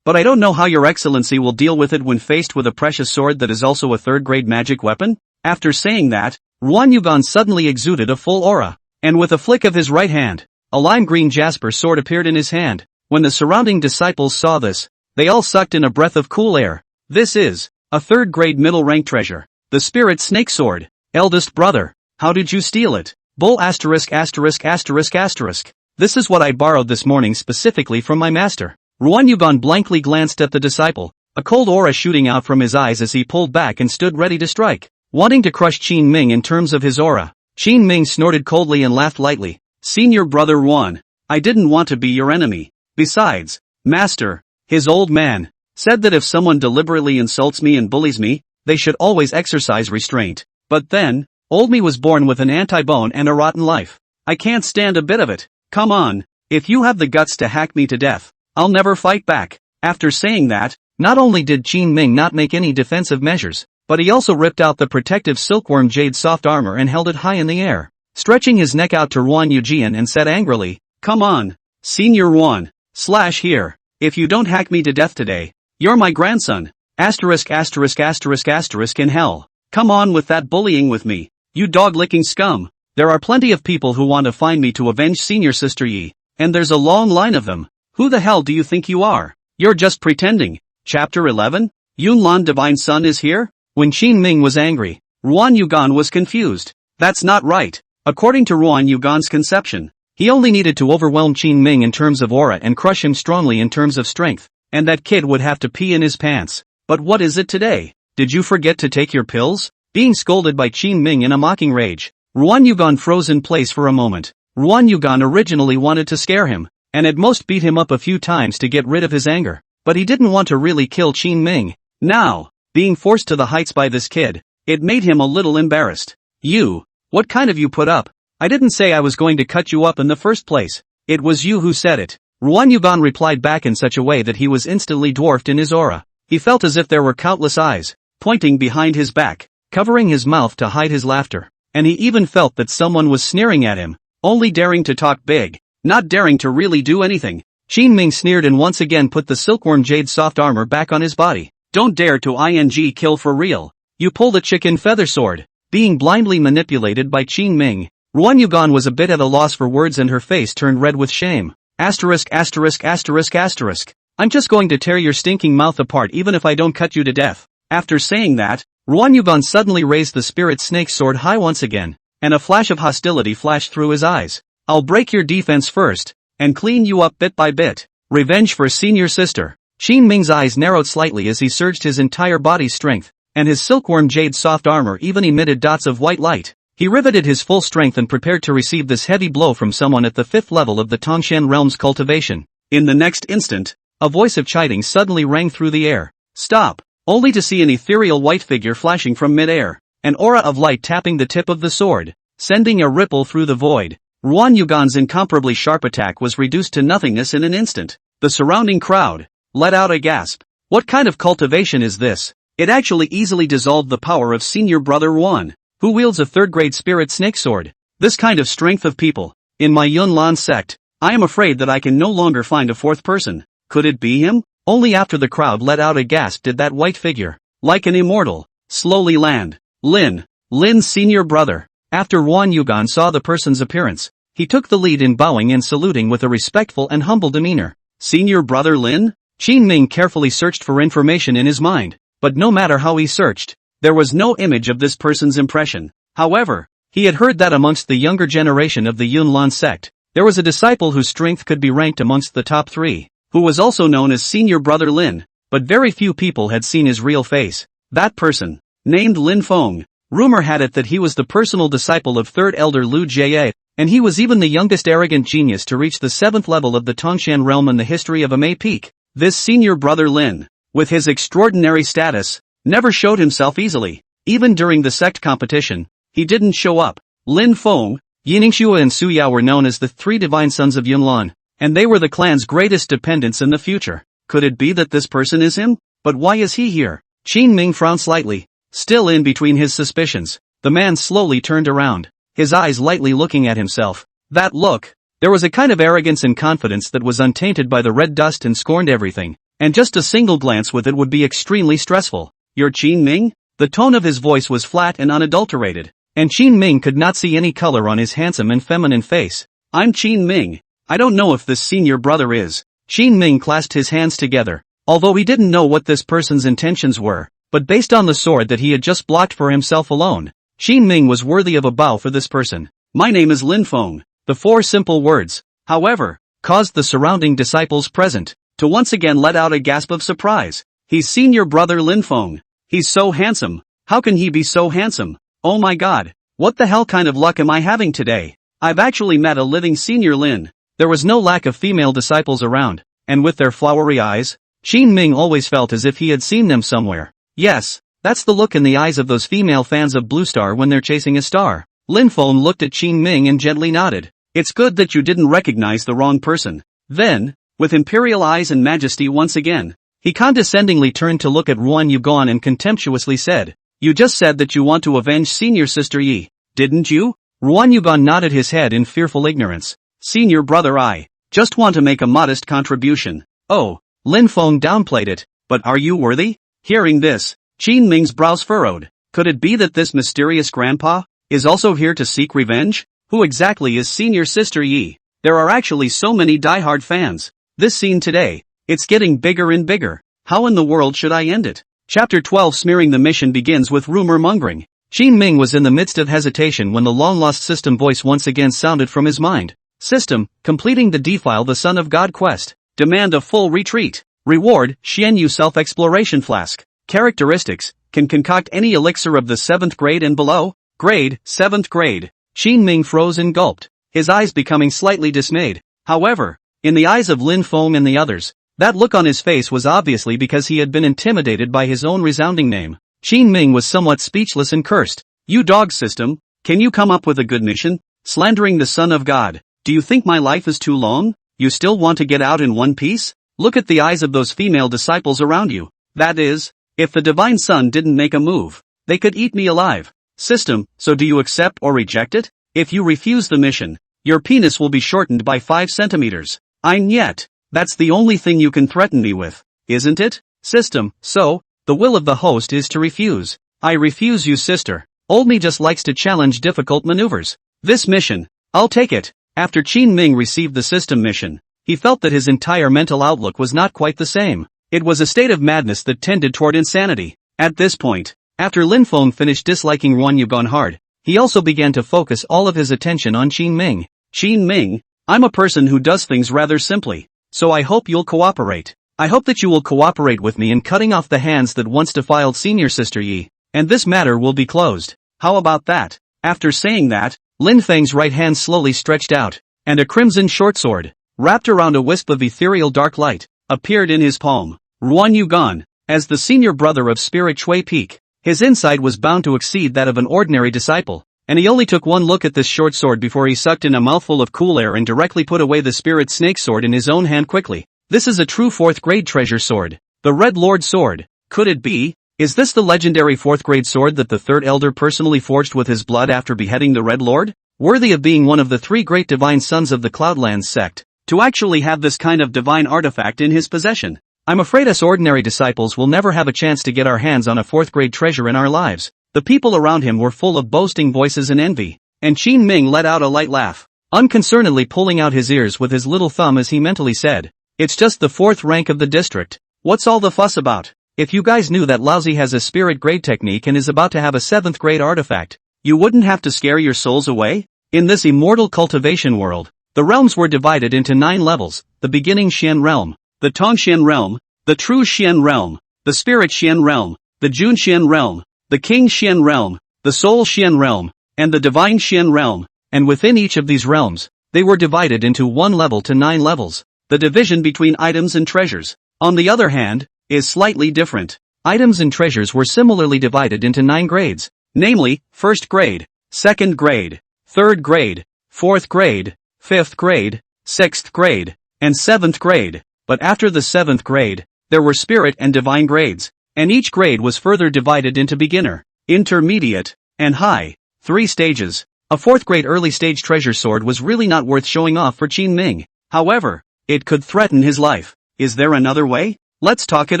But I don't know how your excellency will deal with it when faced with a precious sword that is also a 3rd-grade magic weapon? After saying that, Ruan Yugan suddenly exuded a full aura, and with a flick of his right hand, a lime green jasper sword appeared in his hand. When the surrounding disciples saw this, they all sucked in a breath of cool air. This is a 3rd-grade middle-rank treasure, the spirit snake sword. Eldest brother, how did you steal it? Bull ********. This is what I borrowed this morning specifically from my master. Ruan Yugan blankly glanced at the disciple, a cold aura shooting out from his eyes as he pulled back and stood ready to strike, wanting to crush Qin Ming in terms of his aura. Qin Ming snorted coldly and laughed lightly. Senior brother Ruan, I didn't want to be your enemy. Besides, master, his old man, said that if someone deliberately insults me and bullies me, they should always exercise restraint. But then, old me was born with an anti-bone and a rotten life. I can't stand a bit of it. Come on, if you have the guts to hack me to death, I'll never fight back. After saying that, not only did Qin Ming not make any defensive measures, but he also ripped out the protective silkworm jade soft armor and held it high in the air, stretching his neck out to Ruan Yujian and said angrily, "Come on, Senior Ruan, slash here. If you don't hack me to death today, you're my grandson. Asterisk asterisk asterisk asterisk in hell. Come on with that bullying with me, you dog-licking scum. There are plenty of people who want to find me to avenge Senior Sister Yi, and there's a long line of them. Who the hell do you think you are? You're just pretending." Chapter 11? Yunlan Divine Son is here? When Qin Ming was angry, Ruan Yugan was confused. That's not right. According to Ruan Yugan's conception, he only needed to overwhelm Qin Ming in terms of aura and crush him strongly in terms of strength, and that kid would have to pee in his pants. But what is it today? Did you forget to take your pills? Being scolded by Qin Ming in a mocking rage, Ruan Yugan froze in place for a moment. Ruan Yugan originally wanted to scare him, and at most beat him up a few times to get rid of his anger, but he didn't want to really kill Qin Ming. Now, being forced to the heights by this kid, it made him a little embarrassed. "You, what kind of you put up? I didn't say I was going to cut you up in the first place. It was you who said it." Ruan Yugan replied back in such a way that he was instantly dwarfed in his aura. He felt as if there were countless eyes, pointing behind his back, covering his mouth to hide his laughter, and he even felt that someone was sneering at him, only daring to talk big, not daring to really do anything. Qin Ming sneered and once again put the silkworm jade soft armor back on his body. "Don't dare to kill for real. You pull the chicken feather sword." Being blindly manipulated by Qin Ming, Ruan Yugan was a bit at a loss for words and her face turned red with shame. Asterisk asterisk asterisk asterisk. "I'm just going to tear your stinking mouth apart even if I don't cut you to death." After saying that, Ruan Yugan suddenly raised the spirit snake sword high once again, and a flash of hostility flashed through his eyes. "I'll break your defense first, and clean you up bit by bit. Revenge for Senior Sister." Qin Ming's eyes narrowed slightly as he surged his entire body's strength, and his silkworm jade soft armor even emitted dots of white light. He riveted his full strength and prepared to receive this heavy blow from someone at the 5th level of the Tongshan realm's cultivation. In the next instant, a voice of chiding suddenly rang through the air. "Stop!" Only to see an ethereal white figure flashing from mid-air, an aura of light tapping the tip of the sword, sending a ripple through the void. Ruan Yugan's incomparably sharp attack was reduced to nothingness in an instant. The surrounding crowd let out a gasp. What kind of cultivation is this? It actually easily dissolved the power of Senior Brother Ruan, who wields a 3rd-grade spirit snake sword. This kind of strength of people. In my Yunlan sect, I am afraid that I can no longer find a 4th person. Could it be him? Only after the crowd let out a gasp did that white figure, like an immortal, slowly land. Lin's senior brother. After Ruan Yugan saw the person's appearance, he took the lead in bowing and saluting with a respectful and humble demeanor. Senior Brother Lin? Qin Ming carefully searched for information in his mind, but no matter how he searched, there was no image of this person's impression. However, he had heard that amongst the younger generation of the Yunlan sect, there was a disciple whose strength could be ranked amongst the top 3, who was also known as Senior Brother Lin, but very few people had seen his real face. That person, named Lin Feng, rumor had it that he was the personal disciple of 3rd Elder Lu Jie, and he was even the youngest arrogant genius to reach the 7th level of the Tongshan realm in the history of Amei Peak. This Senior Brother Lin, with his extraordinary status, never showed himself easily. Even during the sect competition, he didn't show up. Lin Feng, Yiningshua and Suyao were known as the 3 divine sons of Yunlan, and they were the clan's greatest dependents in the future. Could it be that this person is him? But why is he here? Qin Ming frowned slightly. Still in between his suspicions, the man slowly turned around, his eyes lightly looking at himself. That look, there was a kind of arrogance and confidence that was untainted by the red dust and scorned everything, and just a single glance with it would be extremely stressful. You're Qin Ming? The tone of his voice was flat and unadulterated, and Qin Ming could not see any color on his handsome and feminine face. I'm Qin Ming. I don't know if this senior brother is. Qin Ming clasped his hands together, although he didn't know what this person's intentions were, but based on the sword that he had just blocked for himself alone, Qin Ming was worthy of a bow for this person. My name is Lin Feng. The 4 simple words, however, caused the surrounding disciples present to once again let out a gasp of surprise. He's Senior Brother Lin Feng. He's so handsome. How can he be so handsome? Oh my god, what the hell kind of luck am I having today? I've actually met a living Senior Lin. There was no lack of female disciples around, and with their flowery eyes, Qin Ming always felt as if he had seen them somewhere. Yes, that's the look in the eyes of those female fans of Blue Star when they're chasing a star. Lin Feng looked at Qin Ming and gently nodded. It's good that you didn't recognize the wrong person. Then, with imperial eyes and majesty once again, he condescendingly turned to look at Ruan Yugan and contemptuously said, You just said that you want to avenge senior sister Yi, didn't you? Ruan Yugan nodded his head in fearful ignorance. Senior brother, I just want to make a modest contribution. Oh, Lin Feng downplayed it, but are you worthy? Hearing this, Qin Ming's brows furrowed. Could it be that this mysterious grandpa is also here to seek revenge? Who exactly is senior sister Yi? There are actually so many diehard fans. This scene today, it's getting bigger and bigger. How in the world should I end it? Chapter 12 Smearing the mission begins with rumor mongering. Qin Ming was in the midst of hesitation when the long-lost system voice once again sounded from his mind. System, completing the Defile the Son of God quest. Demand a full retreat. Reward, Xianyu self-exploration flask. Characteristics, can concoct any elixir of the 7th grade and below. Grade, 7th grade. Qin Ming froze and gulped, his eyes becoming slightly dismayed. However, in the eyes of Lin Feng and the others, that look on his face was obviously because he had been intimidated by his own resounding name. Qin Ming was somewhat speechless and cursed. You dog system, can you come up with a good mission? Slandering the Son of God. Do you think my life is too long? You still want to get out in one piece? Look at the eyes of those female disciples around you. That is, if the Divine Son didn't make a move, they could eat me alive. System, so do you accept or reject it? If you refuse the mission, your penis will be shortened by 5 centimeters. Yet. That's the only thing you can threaten me with, isn't it? System, so, the will of the host is to refuse. I refuse you, sister. Old me just likes to challenge difficult maneuvers. This mission, I'll take it. After Qin Ming received the system mission, he felt that his entire mental outlook was not quite the same. It was a state of madness that tended toward insanity. At this point, after Lin Feng finished disliking Ruan Yugan hard, he also began to focus all of his attention on Qin Ming. Qin Ming, I'm a person who does things rather simply. So I hope you'll cooperate. I hope that you will cooperate with me in cutting off the hands that once defiled senior sister Yi, and this matter will be closed. How about that? After saying that, Lin Feng's right hand slowly stretched out, and a crimson short sword, wrapped around a wisp of ethereal dark light, appeared in his palm. Ruan Yugan, as the senior brother of Spirit Chui Peak, his insight was bound to exceed that of an ordinary disciple, and he only took one look at this short sword before he sucked in a mouthful of cool air and directly put away the spirit snake sword in his own hand quickly. This is a true 4th grade treasure sword. The Red Lord sword. Could it be? Is this the legendary 4th grade sword that the 3rd elder personally forged with his blood after beheading the Red Lord? Worthy of being one of the 3 great divine sons of the Cloudlands sect, to actually have this kind of divine artifact in his possession. I'm afraid us ordinary disciples will never have a chance to get our hands on a 4th grade treasure in our lives. The people around him were full of boasting voices and envy, and Qin Ming let out a light laugh, unconcernedly pulling out his ears with his little thumb as he mentally said, "It's just the 4th rank of the district. What's all the fuss about? If you guys knew that Lousy has a spirit grade technique and is about to have a 7th grade artifact, you wouldn't have to scare your souls away?" In this immortal cultivation world, the realms were divided into 9 levels: the beginning Xian realm, the Tongxian realm, the true Xian realm, the spirit Xian realm, the Jun Xian realm, the King Xian realm, the Soul Xian realm, and the Divine Xian realm, and within each of these realms, they were divided into 1 level to 9 levels. The division between items and treasures, on the other hand, is slightly different. Items and treasures were similarly divided into 9 grades, namely, 1st grade, 2nd grade, 3rd grade, 4th grade, 5th grade, 6th grade, and 7th grade. But after the 7th grade, there were spirit and divine grades, and each grade was further divided into beginner, intermediate, and high, 3 stages. A 4th grade early stage treasure sword was really not worth showing off for Qin Ming. However, it could threaten his life. Is there another way? Let's talk it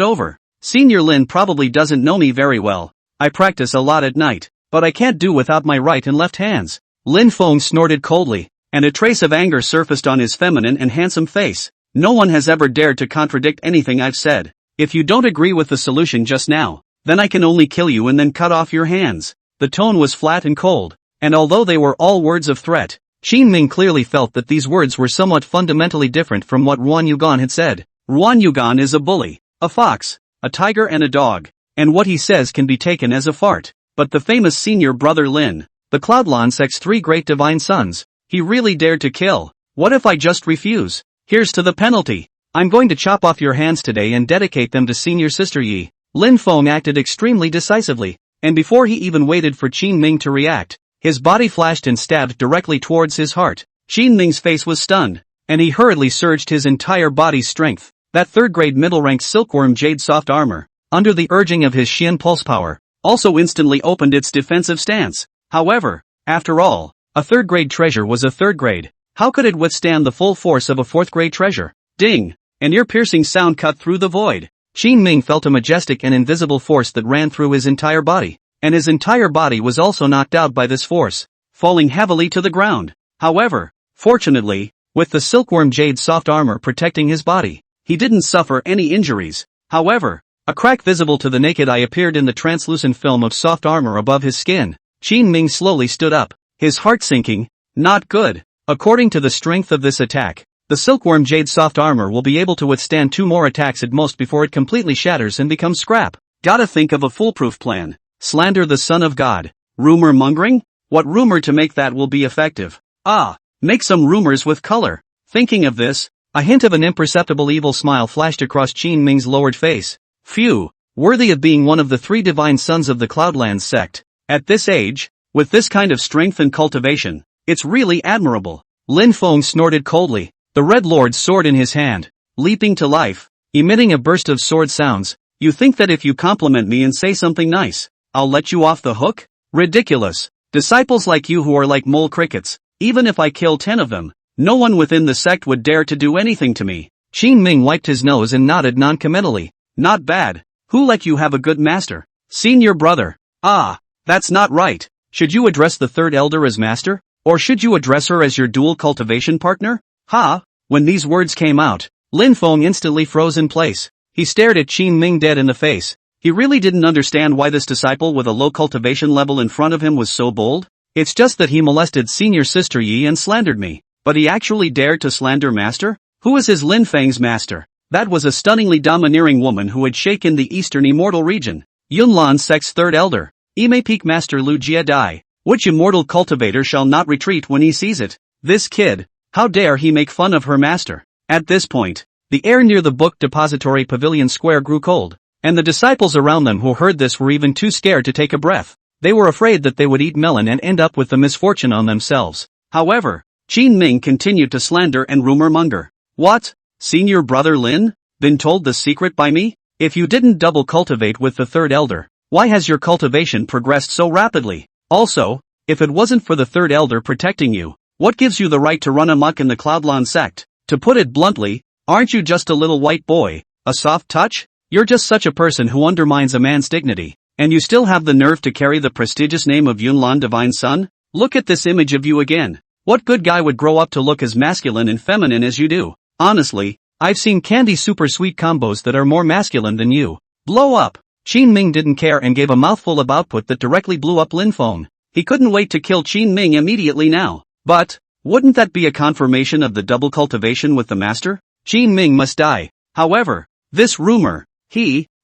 over. Senior Lin probably doesn't know me very well. I practice a lot at night, but I can't do without my right and left hands. Lin Feng snorted coldly, and a trace of anger surfaced on his feminine and handsome face. No one has ever dared to contradict anything I've said. If you don't agree with the solution just now, then I can only kill you and then cut off your hands. The tone was flat and cold, and although they were all words of threat, Qin Ming clearly felt that these words were somewhat fundamentally different from what Ruan Yugan had said. Ruan Yugan is a bully, a fox, a tiger and a dog, and what he says can be taken as a fart. But the famous senior brother Lin, the Cloudlands sect's 3 great divine sons, he really dared to kill. What if I just refuse? Here's to the penalty. I'm going to chop off your hands today and dedicate them to senior sister Yi. Lin Feng acted extremely decisively, and before he even waited for Qin Ming to react, his body flashed and stabbed directly towards his heart. Qin Ming's face was stunned, and he hurriedly surged his entire body's strength, that 3rd grade middle-ranked silkworm jade soft armor, under the urging of his Xian pulse power, also instantly opened its defensive stance. However, after all, a third-grade treasure was a third-grade. How could it withstand the full force of a fourth-grade treasure? Ding! An ear-piercing sound cut through the void. Qin Ming felt a majestic and invisible force that ran through his entire body, and his entire body was also knocked out by this force, falling heavily to the ground. However, fortunately, with the silkworm jade soft armor protecting his body, he didn't suffer any injuries. However, a crack visible to the naked eye appeared in the translucent film of soft armor above his skin. Qin Ming slowly stood up, his heart sinking. Not good. According to the strength of this attack, the silkworm jade soft armor will be able to withstand 2 more attacks at most before it completely shatters and becomes scrap. Gotta think of a foolproof plan. Slander the son of God. Rumor mongering? What rumor to make that will be effective? Make some rumors with color. Thinking of this, a hint of an imperceptible evil smile flashed across Qin Ming's lowered face. Phew, worthy of being one of the 3 divine sons of the Cloudlands sect. At this age, with this kind of strength and cultivation, it's really admirable. Lin Feng snorted coldly, the Red Lord's sword in his hand, leaping to life, emitting a burst of sword sounds. You think that if you compliment me and say something nice, I'll let you off the hook? Ridiculous. Disciples like you who are like mole crickets, even if I kill 10 of them, no one within the sect would dare to do anything to me. Qin Ming wiped his nose and nodded noncommittally. Not bad. Who like you have a good master? Senior brother. That's not right. Should you address the third elder as master? Or should you address her as your dual cultivation partner? When these words came out, Lin Feng instantly froze in place. He stared at Qin Ming dead in the face. He really didn't understand why this disciple with a low cultivation level in front of him was so bold. It's just that he molested senior sister Yi and slandered me. But he actually dared to slander master? Who is his Lin Feng's master? That was a stunningly domineering woman who had shaken the eastern Immortal region. Yunlan sect's third elder. Ime Peak Master Lu Jia Dai. Which immortal cultivator shall not retreat when he sees it? This kid. How dare he make fun of her master? At this point, the air near the book depository pavilion square grew cold, and the disciples around them who heard this were even too scared to take a breath. They were afraid that they would eat melon and end up with the misfortune on themselves. However, Qin Ming continued to slander and rumor monger. What? Senior brother Lin? Been told the secret by me? If you didn't double cultivate with the third elder, why has your cultivation progressed so rapidly? Also, if it wasn't for the third elder protecting you, what gives you the right to run amok in the Cloudlands sect? To put it bluntly, aren't you just a little white boy? A soft touch? You're just such a person who undermines a man's dignity, and you still have the nerve to carry the prestigious name of Yunlan Divine Son? Look at this image of you again. What good guy would grow up to look as masculine and feminine as you do? Honestly, I've seen candy super sweet combos that are more masculine than you. Blow up. Qin Ming didn't care and gave a mouthful of output that directly blew up Lin Feng. He couldn't wait to kill Qin Ming immediately now. But, wouldn't that be a confirmation of the double cultivation with the master? Qin Ming must die. However, this rumor,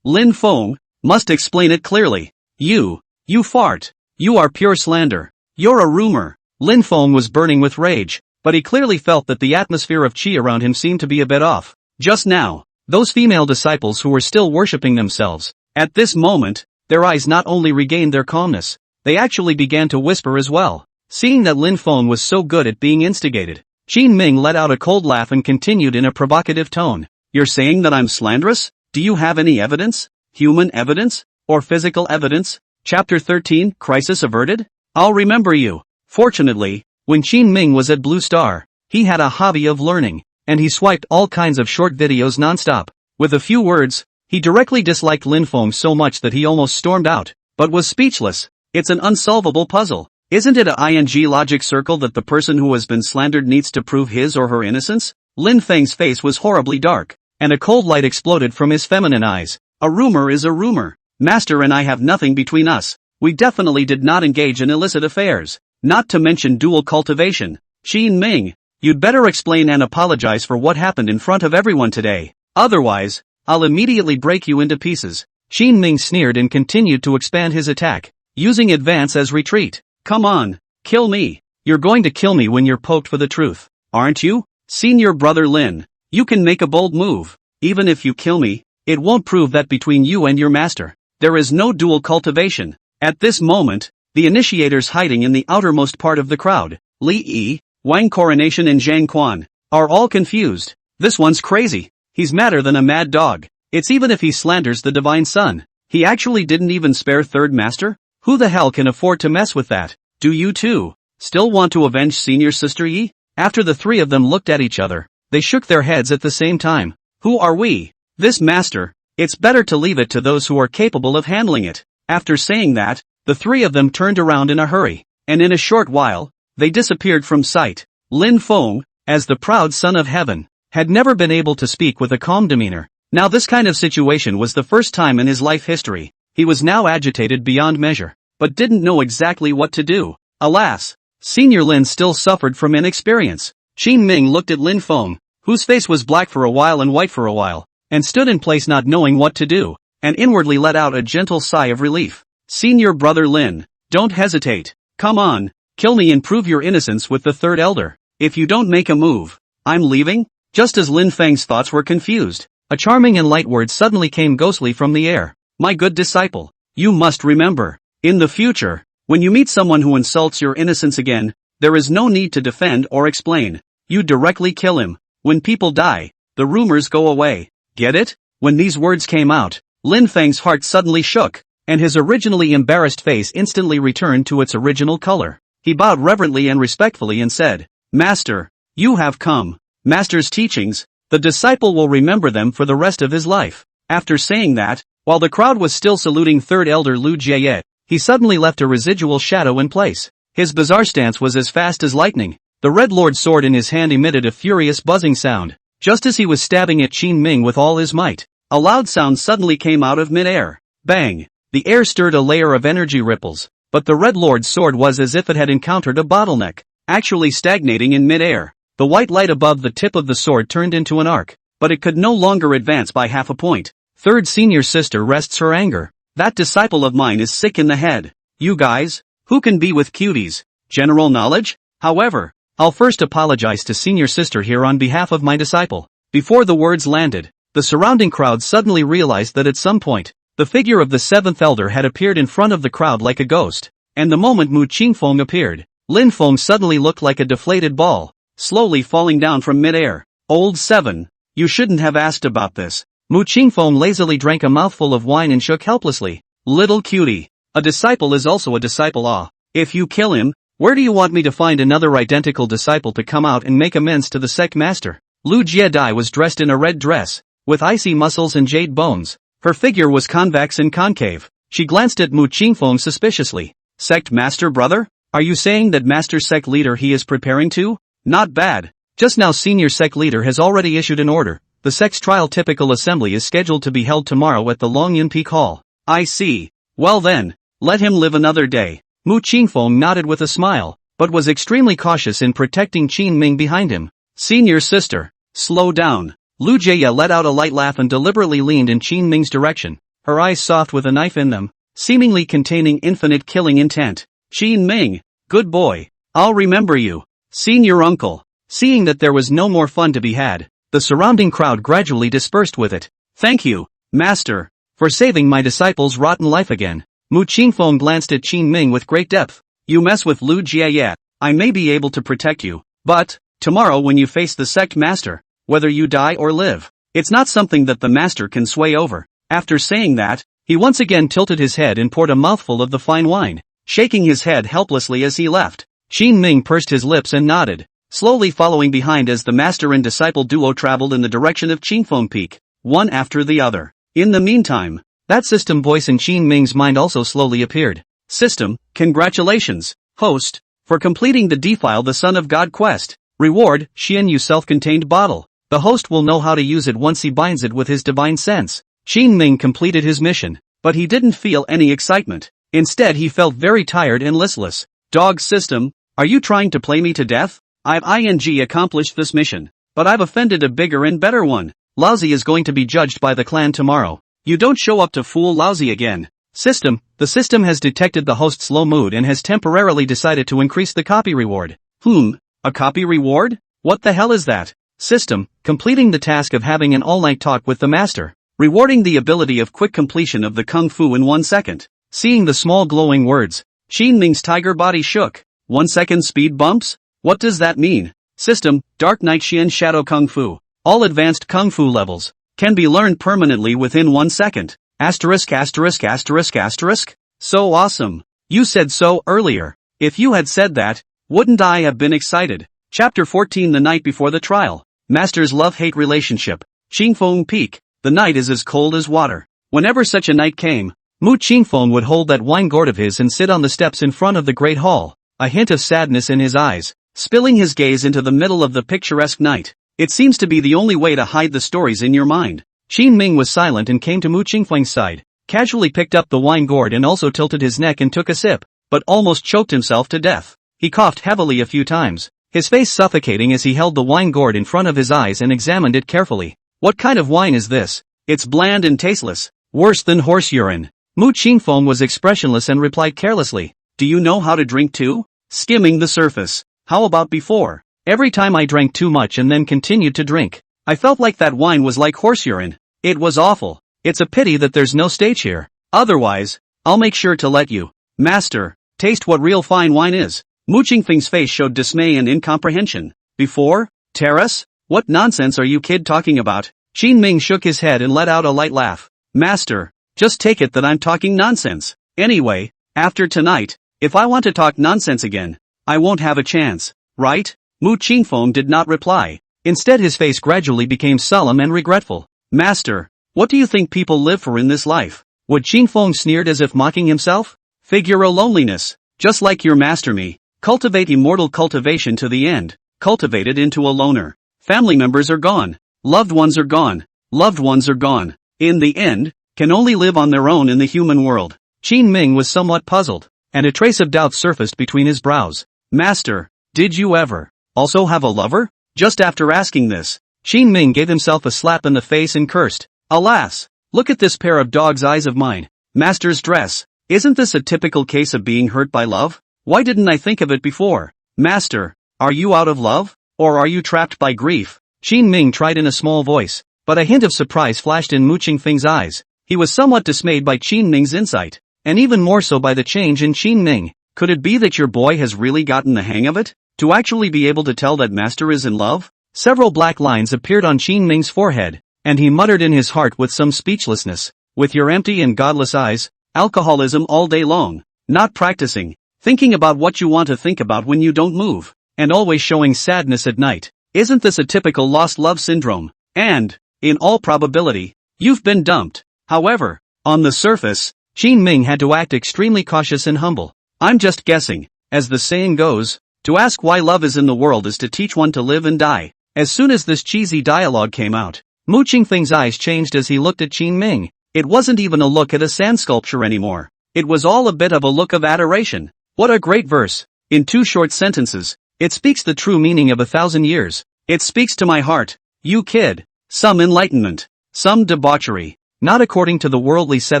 Lin Feng, must explain it clearly. You fart. You are pure slander. You're a rumor. Lin Feng was burning with rage, but he clearly felt that the atmosphere of qi around him seemed to be a bit off. Just now, those female disciples who were still worshipping themselves, at this moment, their eyes not only regained their calmness, they actually began to whisper as well. Seeing that Lin Feng was so good at being instigated, Qin Ming let out a cold laugh and continued in a provocative tone. You're saying that I'm slanderous? Do you have any evidence? Human evidence? Or physical evidence? Chapter 13, Crisis Averted? I'll remember you. Fortunately, when Qin Ming was at Blue Star, he had a hobby of learning, and he swiped all kinds of short videos nonstop. With a few words, he directly disliked Lin Feng so much that he almost stormed out, but was speechless. It's an unsolvable puzzle. Isn't it a ing logic circle that the person who has been slandered needs to prove his or her innocence? Lin Feng's face was horribly dark, and a cold light exploded from his feminine eyes. A rumor is a rumor. Master and I have nothing between us. We definitely did not engage in illicit affairs. Not to mention dual cultivation. Qin Ming, you'd better explain and apologize for what happened in front of everyone today. Otherwise, I'll immediately break you into pieces. Qin Ming sneered and continued to expand his attack, using advance as retreat. Come on, kill me. You're going to kill me when you're poked for the truth, aren't you? Senior brother Lin, you can make a bold move. Even if you kill me, it won't prove that between you and your master, there is no dual cultivation. At this moment, the initiators hiding in the outermost part of the crowd, Li Yi, Wang Coronation and Zhang Quan, are all confused. This one's crazy. He's madder than a mad dog. It's even if he slanders the divine son. He actually didn't even spare third master? Who the hell can afford to mess with that? Do you too still want to avenge senior sister Yi? After the three of them looked at each other, they shook their heads at the same time. Who are we? This master. It's better to leave it to those who are capable of handling it. After saying that, the three of them turned around in a hurry, and in a short while, they disappeared from sight. Lin Feng, as the proud son of heaven, had never been able to speak with a calm demeanor. Now this kind of situation was the first time in his life history. He was now agitated beyond measure, but didn't know exactly what to do. Alas, Senior Lin still suffered from inexperience. Qin Ming looked at Lin Feng, whose face was black for a while and white for a while, and stood in place not knowing what to do, and inwardly let out a gentle sigh of relief. Senior brother Lin, don't hesitate. Come on, kill me and prove your innocence with the third elder. If you don't make a move, I'm leaving? Just as Lin Feng's thoughts were confused, a charming and light word suddenly came ghostly from the air. My good disciple, you must remember, in the future, when you meet someone who insults your innocence again, there is no need to defend or explain. You directly kill him. When people die, the rumors go away. Get it? When these words came out, Lin Feng's heart suddenly shook, and his originally embarrassed face instantly returned to its original color. He bowed reverently and respectfully and said, Master, you have come. Master's teachings, the disciple will remember them for the rest of his life. After saying that, while the crowd was still saluting third elder Lu Jie, he suddenly left a residual shadow in place. His bizarre stance was as fast as lightning. The Red Lord's sword in his hand emitted a furious buzzing sound. Just as he was stabbing at Qin Ming with all his might, a loud sound suddenly came out of mid-air. Bang! The air stirred a layer of energy ripples, but the Red Lord's sword was as if it had encountered a bottleneck, actually stagnating in mid-air. The white light above the tip of the sword turned into an arc, but it could no longer advance by half a point. Third senior sister rests her anger. That disciple of mine is sick in the head. You guys, who can be with cuties? General knowledge? However, I'll first apologize to senior sister here on behalf of my disciple. Before the words landed, the surrounding crowd suddenly realized that at some point, the figure of the seventh elder had appeared in front of the crowd like a ghost, and the moment Mu Qingfeng appeared, Lin Feng suddenly looked like a deflated ball, slowly falling down from mid-air. Old Seven, you shouldn't have asked about this. Mu Qingfeng lazily drank a mouthful of wine and shook helplessly. Little cutie, a disciple is also a disciple. If you kill him, where do you want me to find another identical disciple to come out and make amends to the sect master? Lu Jiedai was dressed in a red dress, with icy muscles and jade bones. Her figure was convex and concave. She glanced at Mu Qingfeng suspiciously. Sect master brother? Are you saying that master sect leader he is preparing to? Not bad. Just now senior sect leader has already issued an order. The sect's trial typical assembly is scheduled to be held tomorrow at the Longyun Peak Hall. I see. Well then, let him live another day. Mu Qingfeng nodded with a smile, but was extremely cautious in protecting Qin Ming behind him. Senior sister, slow down. Lu Jie let out a light laugh and deliberately leaned in Qin Ming's direction, her eyes soft with a knife in them, seemingly containing infinite killing intent. Qin Ming, good boy. I'll remember you. Senior uncle. Seeing that there was no more fun to be had, the surrounding crowd gradually dispersed with it. Thank you, master, for saving my disciple's rotten life again. Mu Qingfeng glanced at Qin Ming with great depth. You mess with Lu Jie, I may be able to protect you, but, tomorrow when you face the sect master, whether you die or live, it's not something that the master can sway over. After saying that, he once again tilted his head and poured a mouthful of the fine wine, shaking his head helplessly as he left. Qin Ming pursed his lips and nodded, slowly following behind as the master and disciple duo traveled in the direction of Qingfeng Peak, one after the other. In the meantime, that system voice in Qin Ming's mind also slowly appeared. System, congratulations, host, for completing the Defile the Son of God quest. Reward, Xian Yu self-contained bottle. The host will know how to use it once he binds it with his divine sense. Qin Ming completed his mission, but he didn't feel any excitement. Instead he felt very tired and listless. Dog system, are you trying to play me to death? I've accomplished this mission, but I've offended a bigger and better one. Lousy is going to be judged by the clan tomorrow. You don't show up to fool Lousy again. System, the system has detected the host's low mood and has temporarily decided to increase the copy reward. A copy reward? What the hell is that? System, completing the task of having an all-night talk with the master, rewarding the ability of quick completion of the Kung Fu in 1 second. Seeing the small glowing words, Qin Ming's tiger body shook. 1 second speed bumps? What does that mean? System, Dark Knight Xian Shadow Kung Fu. All advanced Kung Fu levels can be learned permanently within 1 second. Asterisk asterisk asterisk asterisk? So awesome. You said so earlier. If you had said that, wouldn't I have been excited? Chapter 14 The night before the trial. Master's love-hate relationship. Qingfeng Peak. The night is as cold as water. Whenever such a night came, Mu Qingfeng would hold that wine gourd of his and sit on the steps in front of the great hall, a hint of sadness in his eyes, spilling his gaze into the middle of the picturesque night. It seems to be the only way to hide the stories in your mind. Qin Ming was silent and came to Mu Qingfeng's side, casually picked up the wine gourd and also tilted his neck and took a sip, but almost choked himself to death. He coughed heavily a few times, his face suffocating as he held the wine gourd in front of his eyes and examined it carefully. What kind of wine is this? It's bland and tasteless, worse than horse urine. Mu Qingfeng was expressionless and replied carelessly, do you know how to drink too? Skimming the surface. How about before? Every time I drank too much and then continued to drink, I felt like that wine was like horse urine. It was awful. It's a pity that there's no stage here. Otherwise, I'll make sure to let you, Master, taste what real fine wine is. Mu Qingfeng's face showed dismay and incomprehension. Before? Terrace? What nonsense are you kid talking about? Qin Ming shook his head and let out a light laugh. Master, just take it that I'm talking nonsense. Anyway, after tonight, if I want to talk nonsense again, I won't have a chance, right? Mu Qingfeng did not reply. Instead his face gradually became solemn and regretful. Master, what do you think people live for in this life? Would Qingfeng sneered as if mocking himself? Figure a loneliness, just like your master me. Cultivate immortal cultivation to the end. Cultivate it into a loner. Family members are gone. Loved ones are gone. Loved ones are gone. In the end, can only live on their own in the human world. Qin Ming was somewhat puzzled, and a trace of doubt surfaced between his brows. Master, did you ever also have a lover? Just after asking this, Qin Ming gave himself a slap in the face and cursed. Alas! Look at this pair of dog's eyes of mine. Master's dress. Isn't this a typical case of being hurt by love? Why didn't I think of it before? Master, are you out of love? Or are you trapped by grief? Qin Ming tried in a small voice, but a hint of surprise flashed in Mu Qingfeng's eyes. He was somewhat dismayed by Qin Ming's insight, and even more so by the change in Qin Ming. Could it be that your boy has really gotten the hang of it? To actually be able to tell that master is in love? Several black lines appeared on Qin Ming's forehead, and he muttered in his heart with some speechlessness, with your empty and godless eyes, alcoholism all day long, not practicing, thinking about what you want to think about when you don't move, and always showing sadness at night. Isn't this a typical lost love syndrome? And, in all probability, you've been dumped. However, on the surface, Qin Ming had to act extremely cautious and humble. I'm just guessing, as the saying goes, to ask why love is in the world is to teach one to live and die. As soon as this cheesy dialogue came out, Mu Qingfeng's eyes changed as he looked at Qin Ming. It wasn't even a look at a sand sculpture anymore. It was all a bit of a look of adoration. What a great verse. In 2 short sentences, it speaks the true meaning of 1,000 years. It speaks to my heart. You kid. Some enlightenment. Some debauchery. Not according to the worldly set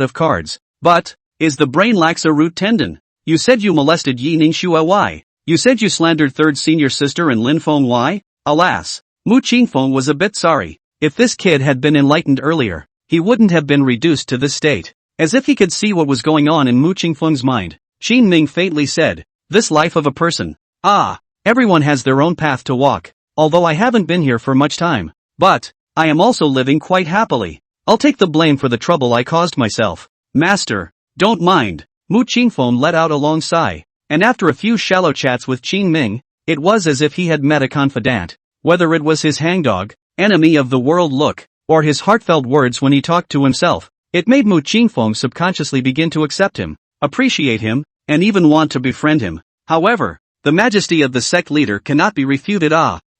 of cards. But, is the brain lacks a root tendon? You said you molested Yi Ningxue Y. You said you slandered third senior sister and Lin Feng Y. Alas. Mu Qingfeng was a bit sorry. If this kid had been enlightened earlier, he wouldn't have been reduced to this state. As if he could see what was going on in Mu Qingfeng's mind, Qin Ming faintly said, this life of a person. Ah, everyone has their own path to walk, although I haven't been here for much time. But, I am also living quite happily. I'll take the blame for the trouble I caused myself. Master, don't mind. Mu Qingfeng let out a long sigh, and after a few shallow chats with Qin Ming, it was as if he had met a confidant. Whether it was his hangdog, enemy of the world look, or his heartfelt words when he talked to himself, it made Mu Qingfeng subconsciously begin to accept him, appreciate him, and even want to befriend him. However, the majesty of the sect leader cannot be refuted.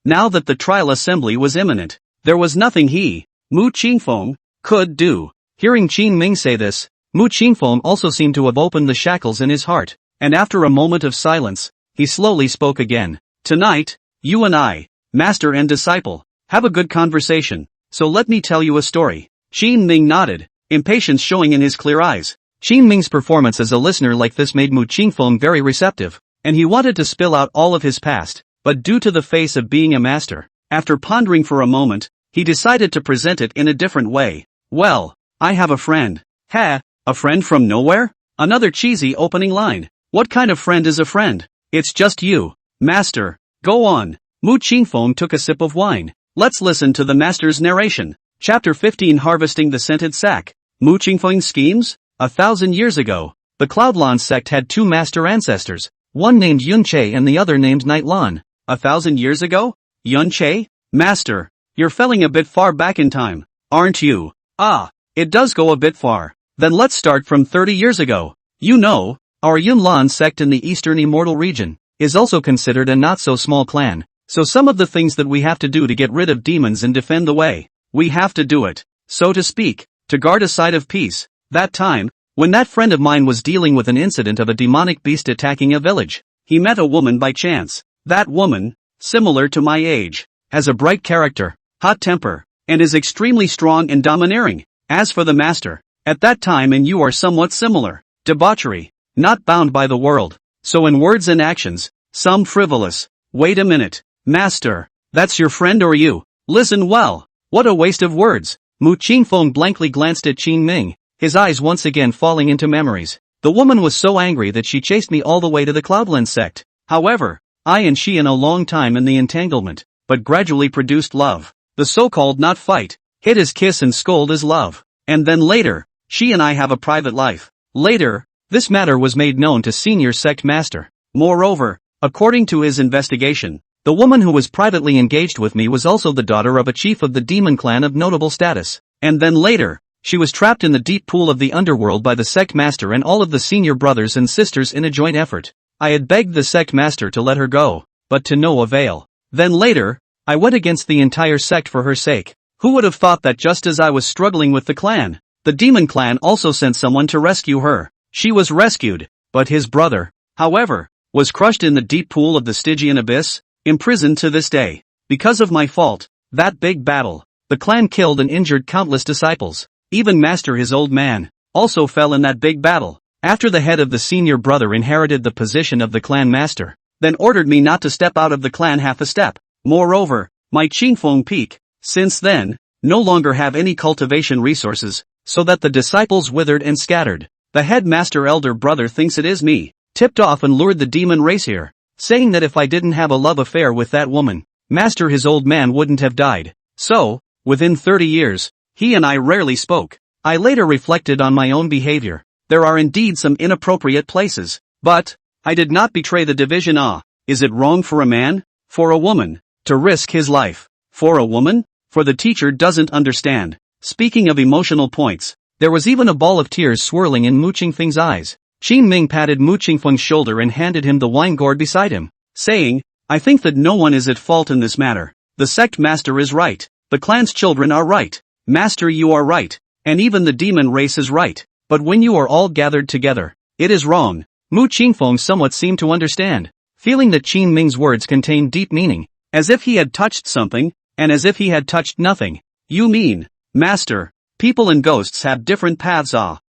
Now that the trial assembly was imminent, there was nothing he, Mu Qingfeng, could do. Hearing Qin Ming say this, Mu Qingfeng also seemed to have opened the shackles in his heart, and after a moment of silence, he slowly spoke again. Tonight, you and I, master and disciple, have a good conversation, so let me tell you a story. Qin Ming nodded, impatience showing in his clear eyes. Qin Ming's performance as a listener like this made Mu Qingfeng very receptive, and he wanted to spill out all of his past, but due to the face of being a master, after pondering for a moment, he decided to present it in a different way. Well, I have a friend. Ha, a friend from nowhere? Another cheesy opening line. What kind of friend is a friend? It's just you, master. Go on. Mu Qingfeng took a sip of wine. Let's listen to the master's narration. Chapter 15 Harvesting the Scented Sack. Mu Qingfeng's schemes? 1,000 years ago, the Cloudlan sect had two master ancestors, one named Yunche and the other named Nightlan. 1,000 years ago? Yunche? Master, you're felling a bit far back in time, aren't you? Ah, it does go a bit far. Then let's start from 30 years ago. You know, our Yunlan sect in the eastern Immortal region is also considered a not-so-small clan, so some of the things that we have to do to get rid of demons and defend the way, we have to do it, so to speak, to guard a side of peace. That time, when that friend of mine was dealing with an incident of a demonic beast attacking a village, he met a woman by chance. That woman, similar to my age, has a bright character, hot temper, and is extremely strong and domineering. As for the master, at that time and you are somewhat similar, debauchery, not bound by the world, so in words and actions, some frivolous. Wait a minute, master, that's your friend or you? Listen well, what a waste of words. Mu Qingfeng blankly glanced at Qin Ming, his eyes once again falling into memories. The woman was so angry that she chased me all the way to the Cloudland sect. However, I and she in a long time in the entanglement, but gradually produced love. The so-called not fight, hit is kiss and scold is love. And then later, she and I have a private life. Later, this matter was made known to senior sect master. Moreover, according to his investigation, the woman who was privately engaged with me was also the daughter of a chief of the demon clan of notable status. And then later, she was trapped in the deep pool of the underworld by the sect master and all of the senior brothers and sisters in a joint effort. I had begged the sect master to let her go, but to no avail. Then later, I went against the entire sect for her sake. Who would have thought that just as I was struggling with the clan, the demon clan also sent someone to rescue her. She was rescued, but his brother, however, was crushed in the deep pool of the Stygian abyss, imprisoned to this day. Because of my fault, that big battle, the clan killed and injured countless disciples. Even Master, his old man, also fell in that big battle. After the head of the senior brother inherited the position of the clan master, then ordered me not to step out of the clan half a step. Moreover, my Qingfeng peak, since then, no longer have any cultivation resources, so that the disciples withered and scattered. The headmaster elder brother thinks it is me, tipped off and lured the demon race here, saying that if I didn't have a love affair with that woman, Master, his old man, wouldn't have died. So, within 30 years, he and I rarely spoke. I later reflected on my own behavior. There are indeed some inappropriate places, but I did not betray the division. Is it wrong for a man, for a woman, to risk his life? For a woman? For the teacher doesn't understand. Speaking of emotional points, there was even a ball of tears swirling in Mu Qingfeng's eyes. Qin Ming patted Mu Qingfeng's shoulder and handed him the wine gourd beside him, saying, I think that no one is at fault in this matter. The sect master is right. The clan's children are right. Master, you are right. And even the demon race is right. But when you are all gathered together, it is wrong. Mu Qingfeng somewhat seemed to understand, feeling that Qin Ming's words contained deep meaning, as if he had touched something, and as if he had touched nothing. You mean, Master, people and ghosts have different paths.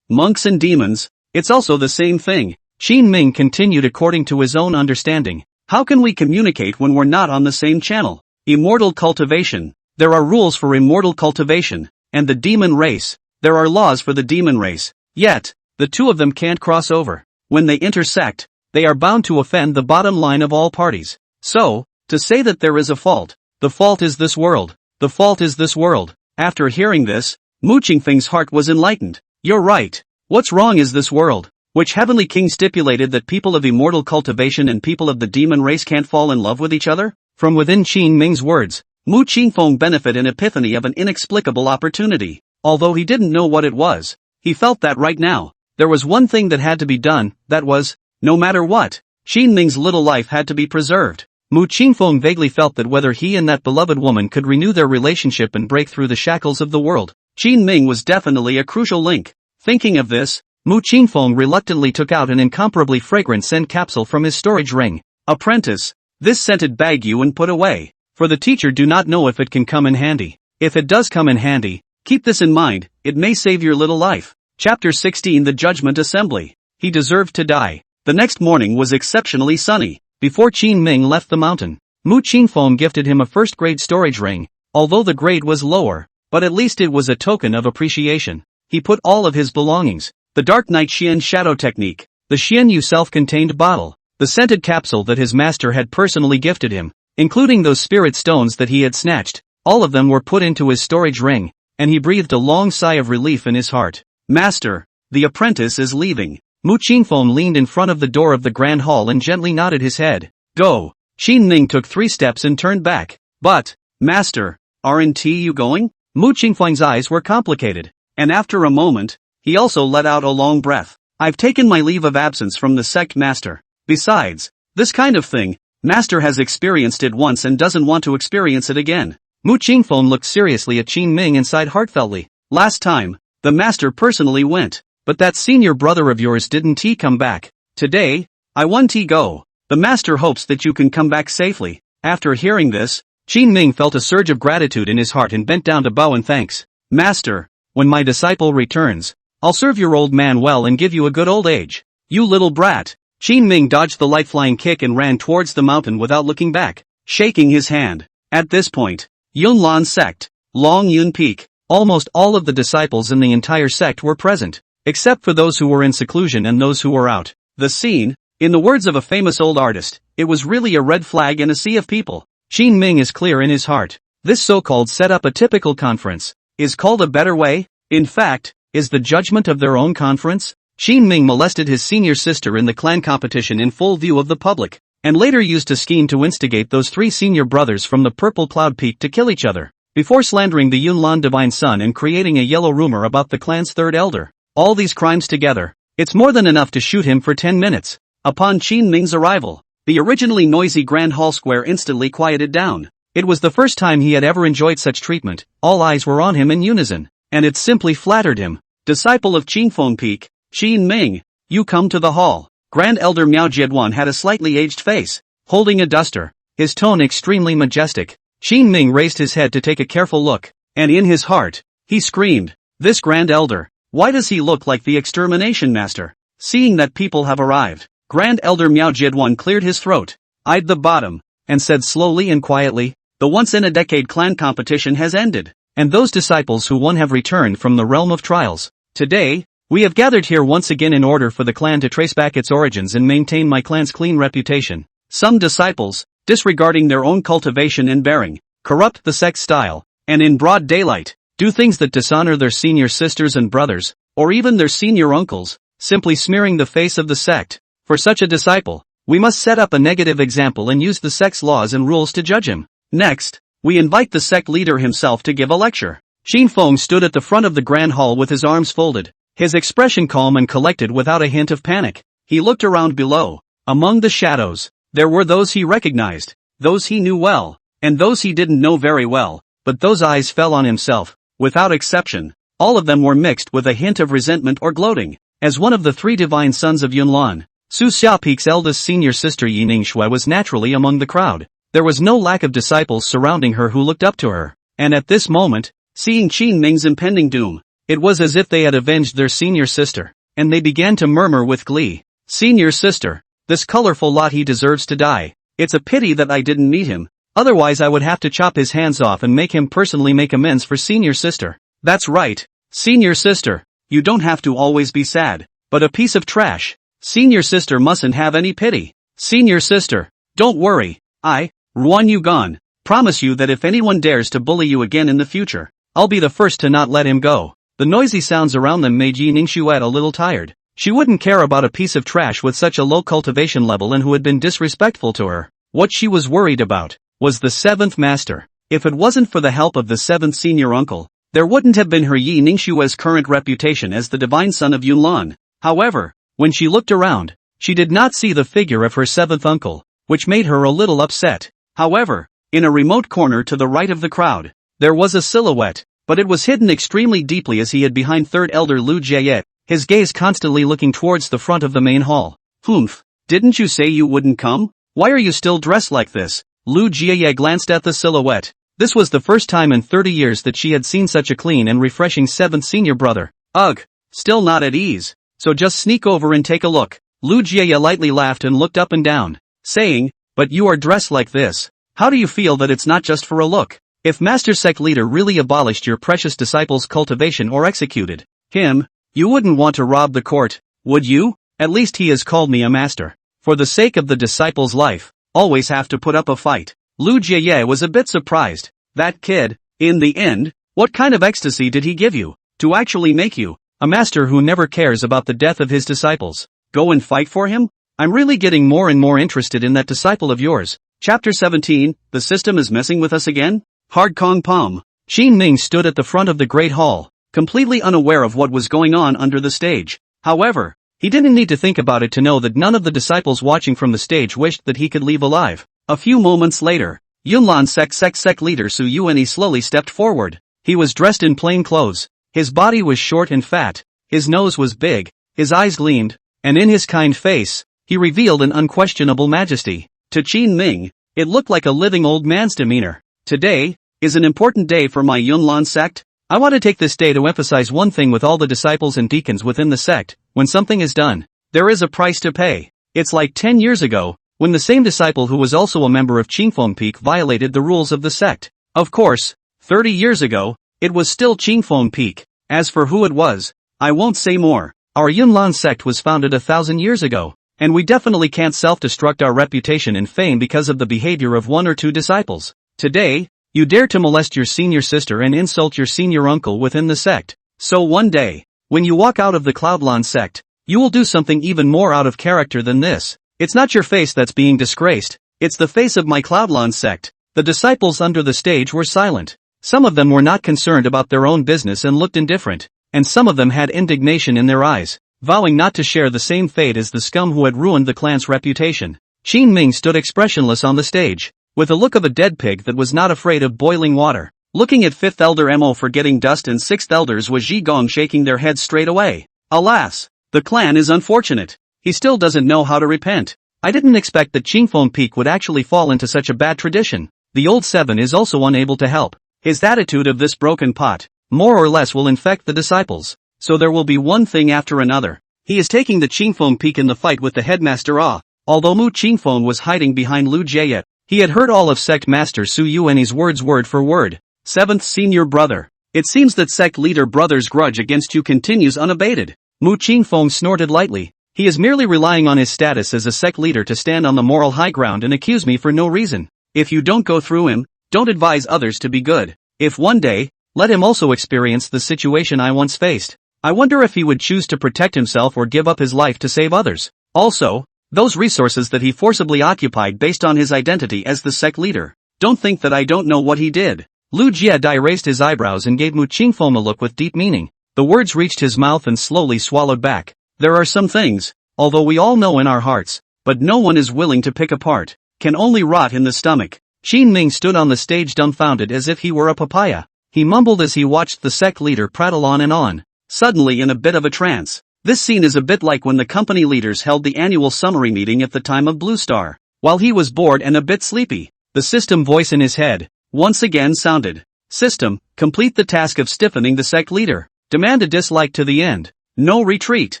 Monks and demons, it's also the same thing. Qin Ming continued according to his own understanding. How can we communicate when we're not on the same channel? Immortal cultivation. There are rules for immortal cultivation, and the demon race. There are laws for the demon race. Yet, the two of them can't cross over. When they intersect, they are bound to offend the bottom line of all parties. So, to say that there is a fault, the fault is this world. The fault is this world. After hearing this, Mu Qingfeng's heart was enlightened. You're right. What's wrong is this world, which Heavenly King stipulated that people of immortal cultivation and people of the demon race can't fall in love with each other? From within Qin Ming's words, Mu Qingfeng benefited an epiphany of an inexplicable opportunity. Although he didn't know what it was, he felt that right now, there was one thing that had to be done, that was, no matter what, Qin Ming's little life had to be preserved. Mu Qingfeng vaguely felt that whether he and that beloved woman could renew their relationship and break through the shackles of the world, Qin Ming was definitely a crucial link. Thinking of this, Mu Qingfeng reluctantly took out an incomparably fragrant scent capsule from his storage ring. Apprentice, this scented bag you and put away. For the teacher do not know if it can come in handy. If it does come in handy, keep this in mind, it may save your little life. Chapter 16 The Judgment Assembly. He deserved to die. The next morning was exceptionally sunny. Before Qin Ming left the mountain, Mu Qingfeng gifted him a first-grade storage ring, although the grade was lower, but at least it was a token of appreciation. He put all of his belongings, the Dark Night Xian Shadow Technique, the Xian Yu self-contained bottle, the scented capsule that his master had personally gifted him, including those spirit stones that he had snatched, all of them were put into his storage ring, and he breathed a long sigh of relief in his heart. Master, the apprentice is leaving. Mu Qingfeng leaned in front of the door of the grand hall and gently nodded his head. Go. Qin Ming took 3 steps and turned back. But, Master, aren't you going? Mu Qingfeng's eyes were complicated, and after a moment, he also let out a long breath. I've taken my leave of absence from the sect, Master. Besides, this kind of thing, Master has experienced it once and doesn't want to experience it again. Mu Qingfeng looked seriously at Qin Ming and sighed heartfeltly. Last time, the Master personally went, but that senior brother of yours didn't he come back. Today, I want he go. The Master hopes that you can come back safely. After hearing this, Qin Ming felt a surge of gratitude in his heart and bent down to bow in thanks. Master, when my disciple returns, I'll serve your old man well and give you a good old age. You little brat. Qin Ming dodged the light-flying kick and ran towards the mountain without looking back, shaking his hand. At this point, Yunlan sect, Long Yun Peak, almost all of the disciples in the entire sect were present, except for those who were in seclusion and those who were out. The scene, in the words of a famous old artist, it was really a red flag in a sea of people. Qin Ming is clear in his heart. This so-called set-up a typical conference is called a better way. In fact, is the judgment of their own conference. Qin Ming molested his senior sister in the clan competition in full view of the public, and later used a scheme to instigate those 3 senior brothers from the Purple Cloud Peak to kill each other, before slandering the Yunlan Divine Son and creating a yellow rumor about the clan's 3rd elder. All these crimes together, it's more than enough to shoot him for 10 minutes. Upon Qin Ming's arrival, the originally noisy Grand Hall Square instantly quieted down. It was the first time he had ever enjoyed such treatment. All eyes were on him in unison, and it simply flattered him. Disciple of Qingfeng Peak, Qin Ming, you come to the hall. Grand Elder Miao Jiedwan had a slightly aged face, holding a duster, his tone extremely majestic. Qin Ming raised his head to take a careful look, and in his heart, he screamed, this Grand Elder, why does he look like the extermination master? Seeing that people have arrived, Grand Elder Miao Jiedwan cleared his throat, eyed the bottom, and said slowly and quietly, the once-in-a-decade clan competition has ended, and those disciples who won have returned from the realm of trials. Today, we have gathered here once again in order for the clan to trace back its origins and maintain my clan's clean reputation. Some disciples, disregarding their own cultivation and bearing, corrupt the sect's style, and in broad daylight, do things that dishonor their senior sisters and brothers, or even their senior uncles, simply smearing the face of the sect. For such a disciple, we must set up a negative example and use the sect's laws and rules to judge him. Next, we invite the sect leader himself to give a lecture. Qin Feng stood at the front of the grand hall with his arms folded, his expression calm and collected without a hint of panic. He looked around below. Among the shadows, there were those he recognized, those he knew well, and those he didn't know very well, but those eyes fell on himself, without exception. All of them were mixed with a hint of resentment or gloating. As one of the 3 divine sons of Yunlan, Su Xiaopeak's eldest senior sister Yi Ningshui was naturally among the crowd. There was no lack of disciples surrounding her who looked up to her, and at this moment, seeing Qin Ming's impending doom, it was as if they had avenged their senior sister, and they began to murmur with glee. Senior sister, this colorful lot, he deserves to die. It's a pity that I didn't meet him, otherwise I would have to chop his hands off and make him personally make amends for senior sister. That's right, senior sister, you don't have to always be sad, but a piece of trash. Senior sister mustn't have any pity. Senior sister, don't worry, Ruan Yugan, promise you that if anyone dares to bully you again in the future, I'll be the first to not let him go. The noisy sounds around them made Yi Ningshui a little tired. She wouldn't care about a piece of trash with such a low cultivation level and who had been disrespectful to her. What she was worried about was the 7th master. If it wasn't for the help of the 7th senior uncle, there wouldn't have been her Yi Ningshui's current reputation as the divine son of Yunlan. However, when she looked around, she did not see the figure of her 7th uncle, which made her a little upset. However, in a remote corner to the right of the crowd, there was a silhouette, but it was hidden extremely deeply as he hid behind 3rd elder Lu Jie, his gaze constantly looking towards the front of the main hall. Humph, didn't you say you wouldn't come? Why are you still dressed like this? Lu Jie glanced at the silhouette. This was the first time in 30 years that she had seen such a clean and refreshing 7th senior brother. Ugh, still not at ease. So just sneak over and take a look. Lu Jie lightly laughed and looked up and down, saying, but you are dressed like this. How do you feel that it's not just for a look? If Master Sect Leader really abolished your precious disciple's cultivation or executed him, you wouldn't want to rob the court, would you? At least he has called me a master. For the sake of the disciple's life, always have to put up a fight. Lu Jie was a bit surprised. That kid, in the end, what kind of ecstasy did he give you, to actually make you A master who never cares about the death of his disciples. Go and fight for him? I'm really getting more and more interested in that disciple of yours. Chapter 17, the system is messing with us again? Hard Kong Palm. Qin Ming stood at the front of the Great Hall, completely unaware of what was going on under the stage. However, he didn't need to think about it to know that none of the disciples watching from the stage wished that he could leave alive. A few moments later, Yunlan sect leader Su Yuanyi slowly stepped forward. He was dressed in plain clothes. His body was short and fat, his nose was big, his eyes gleamed, and in his kind face, he revealed an unquestionable majesty. To Qin Ming, it looked like a living old man's demeanor. Today is an important day for my Yunlan sect. I want to take this day to emphasize one thing with all the disciples and deacons within the sect. When something is done, there is a price to pay. It's like 10 years ago, when the same disciple who was also a member of Qingfeng Peak violated the rules of the sect. Of course, 30 years ago, it was still Qingfeng Peak. As for who it was, I won't say more. Our Yunlan sect was founded 1,000 years ago, and we definitely can't self-destruct our reputation and fame because of the behavior of one or two disciples. Today, you dare to molest your senior sister and insult your senior uncle within the sect. So one day, when you walk out of the Cloudlan sect, you will do something even more out of character than this. It's not your face that's being disgraced, it's the face of my Cloudlan sect. The disciples under the stage were silent. Some of them were not concerned about their own business and looked indifferent, and some of them had indignation in their eyes, vowing not to share the same fate as the scum who had ruined the clan's reputation. Qin Ming stood expressionless on the stage, with a look of a dead pig that was not afraid of boiling water. Looking at 5th Elder Mo forgetting dust and 6th Elders was Ji Gong shaking their heads straight away. Alas, the clan is unfortunate. He still doesn't know how to repent. I didn't expect that Qingfeng Peak would actually fall into such a bad tradition. The old seven is also unable to help. His attitude of this broken pot, more or less will infect the disciples. So there will be one thing after another. He is taking the Qingfeng Peak in the fight with the headmaster Ah. Although Mu Qingfeng was hiding behind Lu Jieyet, he had heard all of sect master Su Yuanyi's words word for word. 7th senior brother. It seems that sect leader brother's grudge against you continues unabated. Mu Qingfeng snorted lightly. He is merely relying on his status as a sect leader to stand on the moral high ground and accuse me for no reason. If you don't go through him, don't advise others to be good. If one day, let him also experience the situation I once faced. I wonder if he would choose to protect himself or give up his life to save others. Also, those resources that he forcibly occupied based on his identity as the sect leader. Don't think that I don't know what he did. Lu Jiedai raised his eyebrows and gave Mu Qingfeng a look with deep meaning. The words reached his mouth and slowly swallowed back. There are some things, although we all know in our hearts, but no one is willing to pick apart, can only rot in the stomach. Qin Ming stood on the stage dumbfounded as if he were a papaya. He mumbled as he watched the sect leader prattle on and on, suddenly in a bit of a trance. This scene is a bit like when the company leaders held the annual summary meeting at the time of Blue Star. While he was bored and a bit sleepy, the system voice in his head once again sounded. System, complete the task of stiffening the sect leader. Demand a dislike to the end. No retreat.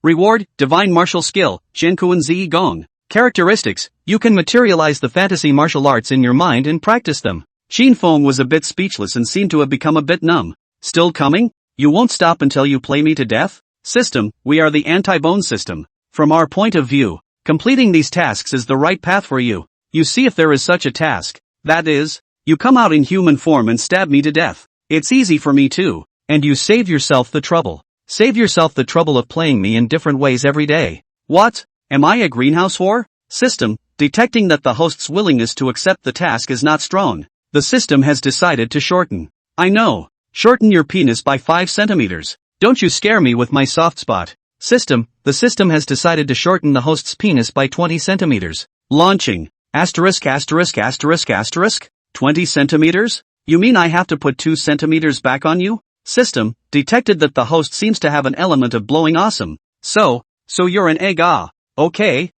Reward, divine martial skill, Zhenkuan Zi Gong. Characteristics, you can materialize the fantasy martial arts in your mind and practice them. Qin Feng was a bit speechless and seemed to have become a bit numb. Still coming? You won't stop until you play me to death? System, we are the anti-bone system. From our point of view, completing these tasks is the right path for you. You see if there is such a task. That is, you come out in human form and stab me to death. It's easy for me too, and you save yourself the trouble. Save yourself the trouble of playing me in different ways every day. What? Am I a greenhouse whore? System, detecting that the host's willingness to accept the task is not strong, the system has decided to shorten. I know. Shorten your penis by 5 centimeters. Don't you scare me with my soft spot. System, the system has decided to shorten the host's penis by 20 centimeters. Launching. Asterisk. 20 centimeters? You mean I have to put 2 centimeters back on you? System, detected that the host seems to have an element of blowing awesome. So you're an egg ah. Okay.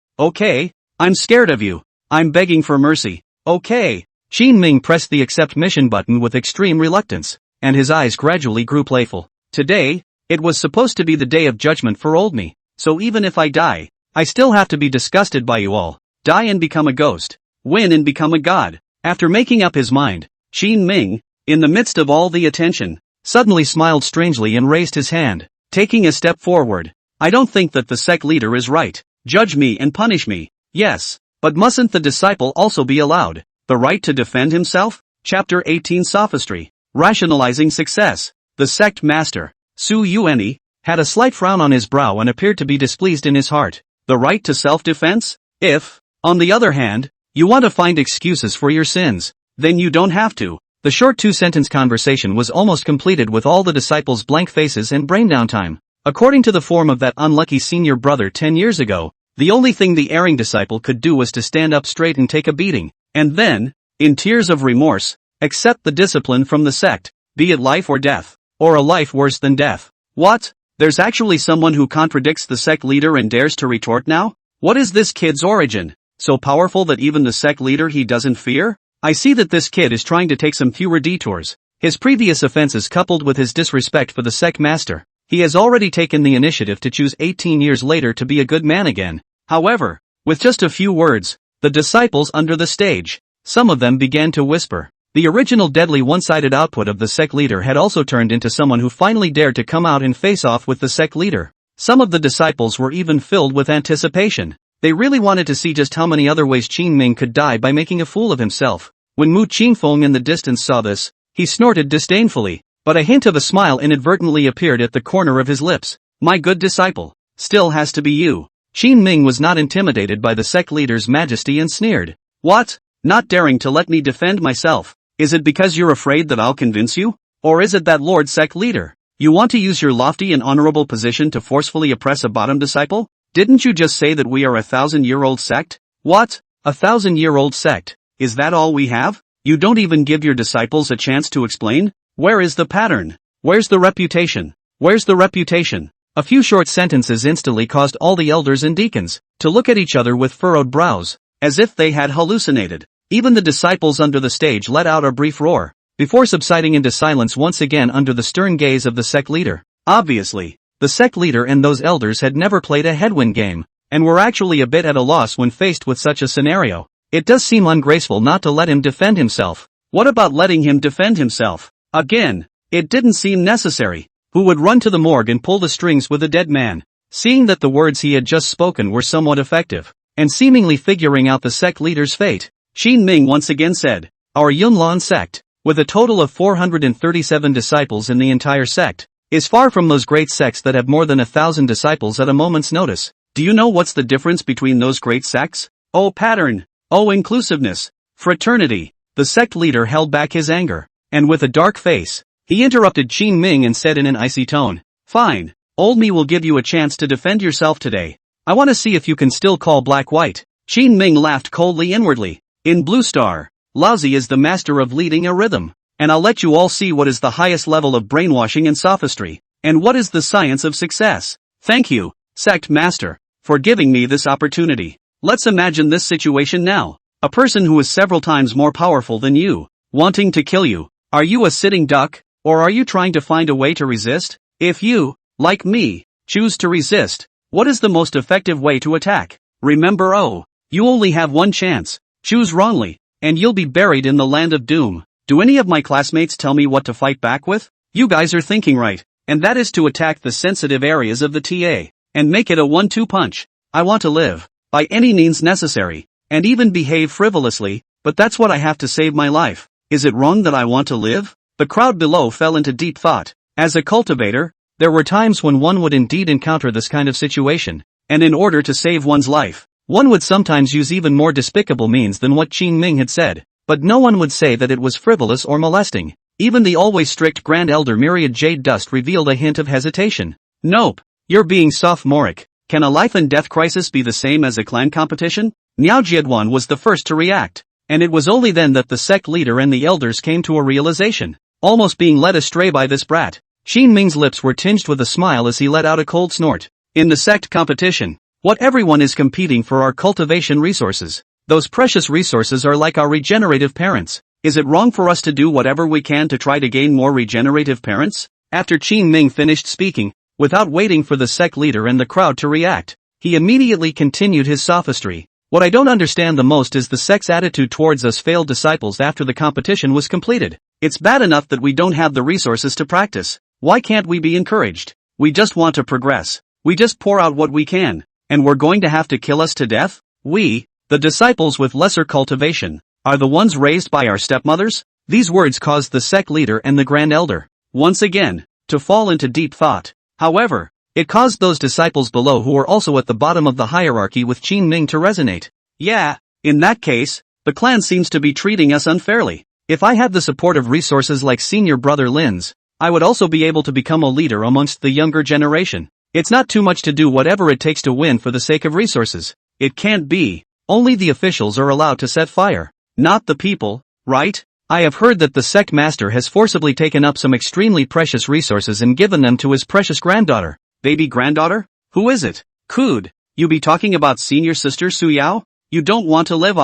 I'm scared of you. I'm begging for mercy. Okay. Qin Ming pressed the accept mission button with extreme reluctance, and his eyes gradually grew playful. Today, it was supposed to be the day of judgment for old me, so even if I die, I still have to be disgusted by you all. Die and become a ghost. Win and become a god. After making up his mind, Qin Ming, in the midst of all the attention, suddenly smiled strangely and raised his hand, taking a step forward. I don't think that the sect leader is right. Judge me and punish me. Yes, but mustn't the disciple also be allowed the right to defend himself? Chapter 18 Sophistry. Rationalizing success. The sect master, Su Yuanyi, had a slight frown on his brow and appeared to be displeased in his heart. The right to self-defense? If, on the other hand, you want to find excuses for your sins, then you don't have to. The short two-sentence conversation was almost completed with all the disciples' blank faces and brain downtime. According to the form of that unlucky senior brother 10 years ago, the only thing the erring disciple could do was to stand up straight and take a beating, and then, in tears of remorse, accept the discipline from the sect, be it life or death, or a life worse than death. What? There's actually someone who contradicts the sect leader and dares to retort now? What is this kid's origin? So powerful that even the sect leader he doesn't fear? I see that this kid is trying to take some fewer detours. His previous offenses coupled with his disrespect for the sect master, he has already taken the initiative to choose 18 years later to be a good man again. However, with just a few words, the disciples under the stage, some of them began to whisper. The original deadly one-sided output of the sect leader had also turned into someone who finally dared to come out and face off with the sect leader. Some of the disciples were even filled with anticipation. They really wanted to see just how many other ways Qin Ming could die by making a fool of himself. When Mu Qingfeng in the distance saw this, he snorted disdainfully, but a hint of a smile inadvertently appeared at the corner of his lips. My good disciple, still has to be you. Qin Ming was not intimidated by the sect leader's majesty and sneered. What? Not daring to let me defend myself? Is it because you're afraid that I'll convince you? Or is it that Lord Sect Leader, you want to use your lofty and honorable position to forcefully oppress a bottom disciple? Didn't you just say that we are a 1,000-year-old sect? What? A 1,000-year-old sect? Is that all we have? You don't even give your disciples a chance to explain? Where is the pattern? Where's the reputation? Where's the reputation? A few short sentences instantly caused all the elders and deacons to look at each other with furrowed brows, as if they had hallucinated. Even the disciples under the stage let out a brief roar, before subsiding into silence once again under the stern gaze of the sect leader. Obviously, the sect leader and those elders had never played a headwind game, and were actually a bit at a loss when faced with such a scenario. It does seem ungraceful not to let him defend himself. What about letting him defend himself? Again, it didn't seem necessary. Who would run to the morgue and pull the strings with a dead man? Seeing that the words he had just spoken were somewhat effective, and seemingly figuring out the sect leader's fate, Qin Ming once again said, our Yunlan sect, with a total of 437 disciples in the entire sect, is far from those great sects that have more than 1,000 disciples at a moment's notice. Do you know what's the difference between those great sects? Oh pattern! Oh inclusiveness! Fraternity! The sect leader held back his anger, and with a dark face, he interrupted Qin Ming and said in an icy tone, fine, old me will give you a chance to defend yourself today. I want to see if you can still call black white. Qin Ming laughed coldly inwardly. In Blue Star, Laozi is the master of leading a rhythm, and I'll let you all see what is the highest level of brainwashing and sophistry, and what is the science of success. Thank you, sect master, for giving me this opportunity. Let's imagine this situation now. A person who is several times more powerful than you, wanting to kill you. Are you a sitting duck, or are you trying to find a way to resist? If you, like me, choose to resist, what is the most effective way to attack? Remember, you only have one chance. Choose wrongly, and you'll be buried in the land of doom. Do any of my classmates tell me what to fight back with? You guys are thinking right, and that is to attack the sensitive areas of the TA, and make it a 1-2 punch. I want to live, by any means necessary, and even behave frivolously, but that's what I have to save my life. Is it wrong that I want to live? The crowd below fell into deep thought. As a cultivator, there were times when one would indeed encounter this kind of situation, and in order to save one's life, one would sometimes use even more despicable means than what Qin Ming had said, but no one would say that it was frivolous or molesting. Even the always strict Grand Elder Myriad Jade Dust revealed a hint of hesitation. Nope, you're being sophomoric. Can a life and death crisis be the same as a clan competition? Niao Jieduan was the first to react, and it was only then that the sect leader and the elders came to a realization, almost being led astray by this brat. Qin Ming's lips were tinged with a smile as he let out a cold snort. In the sect competition, what everyone is competing for are cultivation resources. Those precious resources are like our regenerative parents. Is it wrong for us to do whatever we can to try to gain more regenerative parents? After Qin Ming finished speaking, without waiting for the sect leader and the crowd to react, he immediately continued his sophistry. What I don't understand the most is the sect's attitude towards us failed disciples after the competition was completed. It's bad enough that we don't have the resources to practice. Why can't we be encouraged? We just want to progress. We just pour out what we can. And we're going to have to kill us to death? We, the disciples with lesser cultivation, are the ones raised by our stepmothers? These words caused the sect leader and the Grand Elder, once again, to fall into deep thought. However, It caused those disciples below who were also at the bottom of the hierarchy with Qin Ming to resonate. Yeah, in that case, the clan seems to be treating us unfairly. If I had the support of resources like senior brother Lin's, I would also be able to become a leader amongst the younger generation. It's not too much to do whatever it takes to win for the sake of resources. It can't be. Only the officials are allowed to set fire. Not the people, right? I have heard that the sect master has forcibly taken up some extremely precious resources and given them to his precious granddaughter. Baby granddaughter? Who is it? Could you be talking about senior sister Su Yao? You don't want to live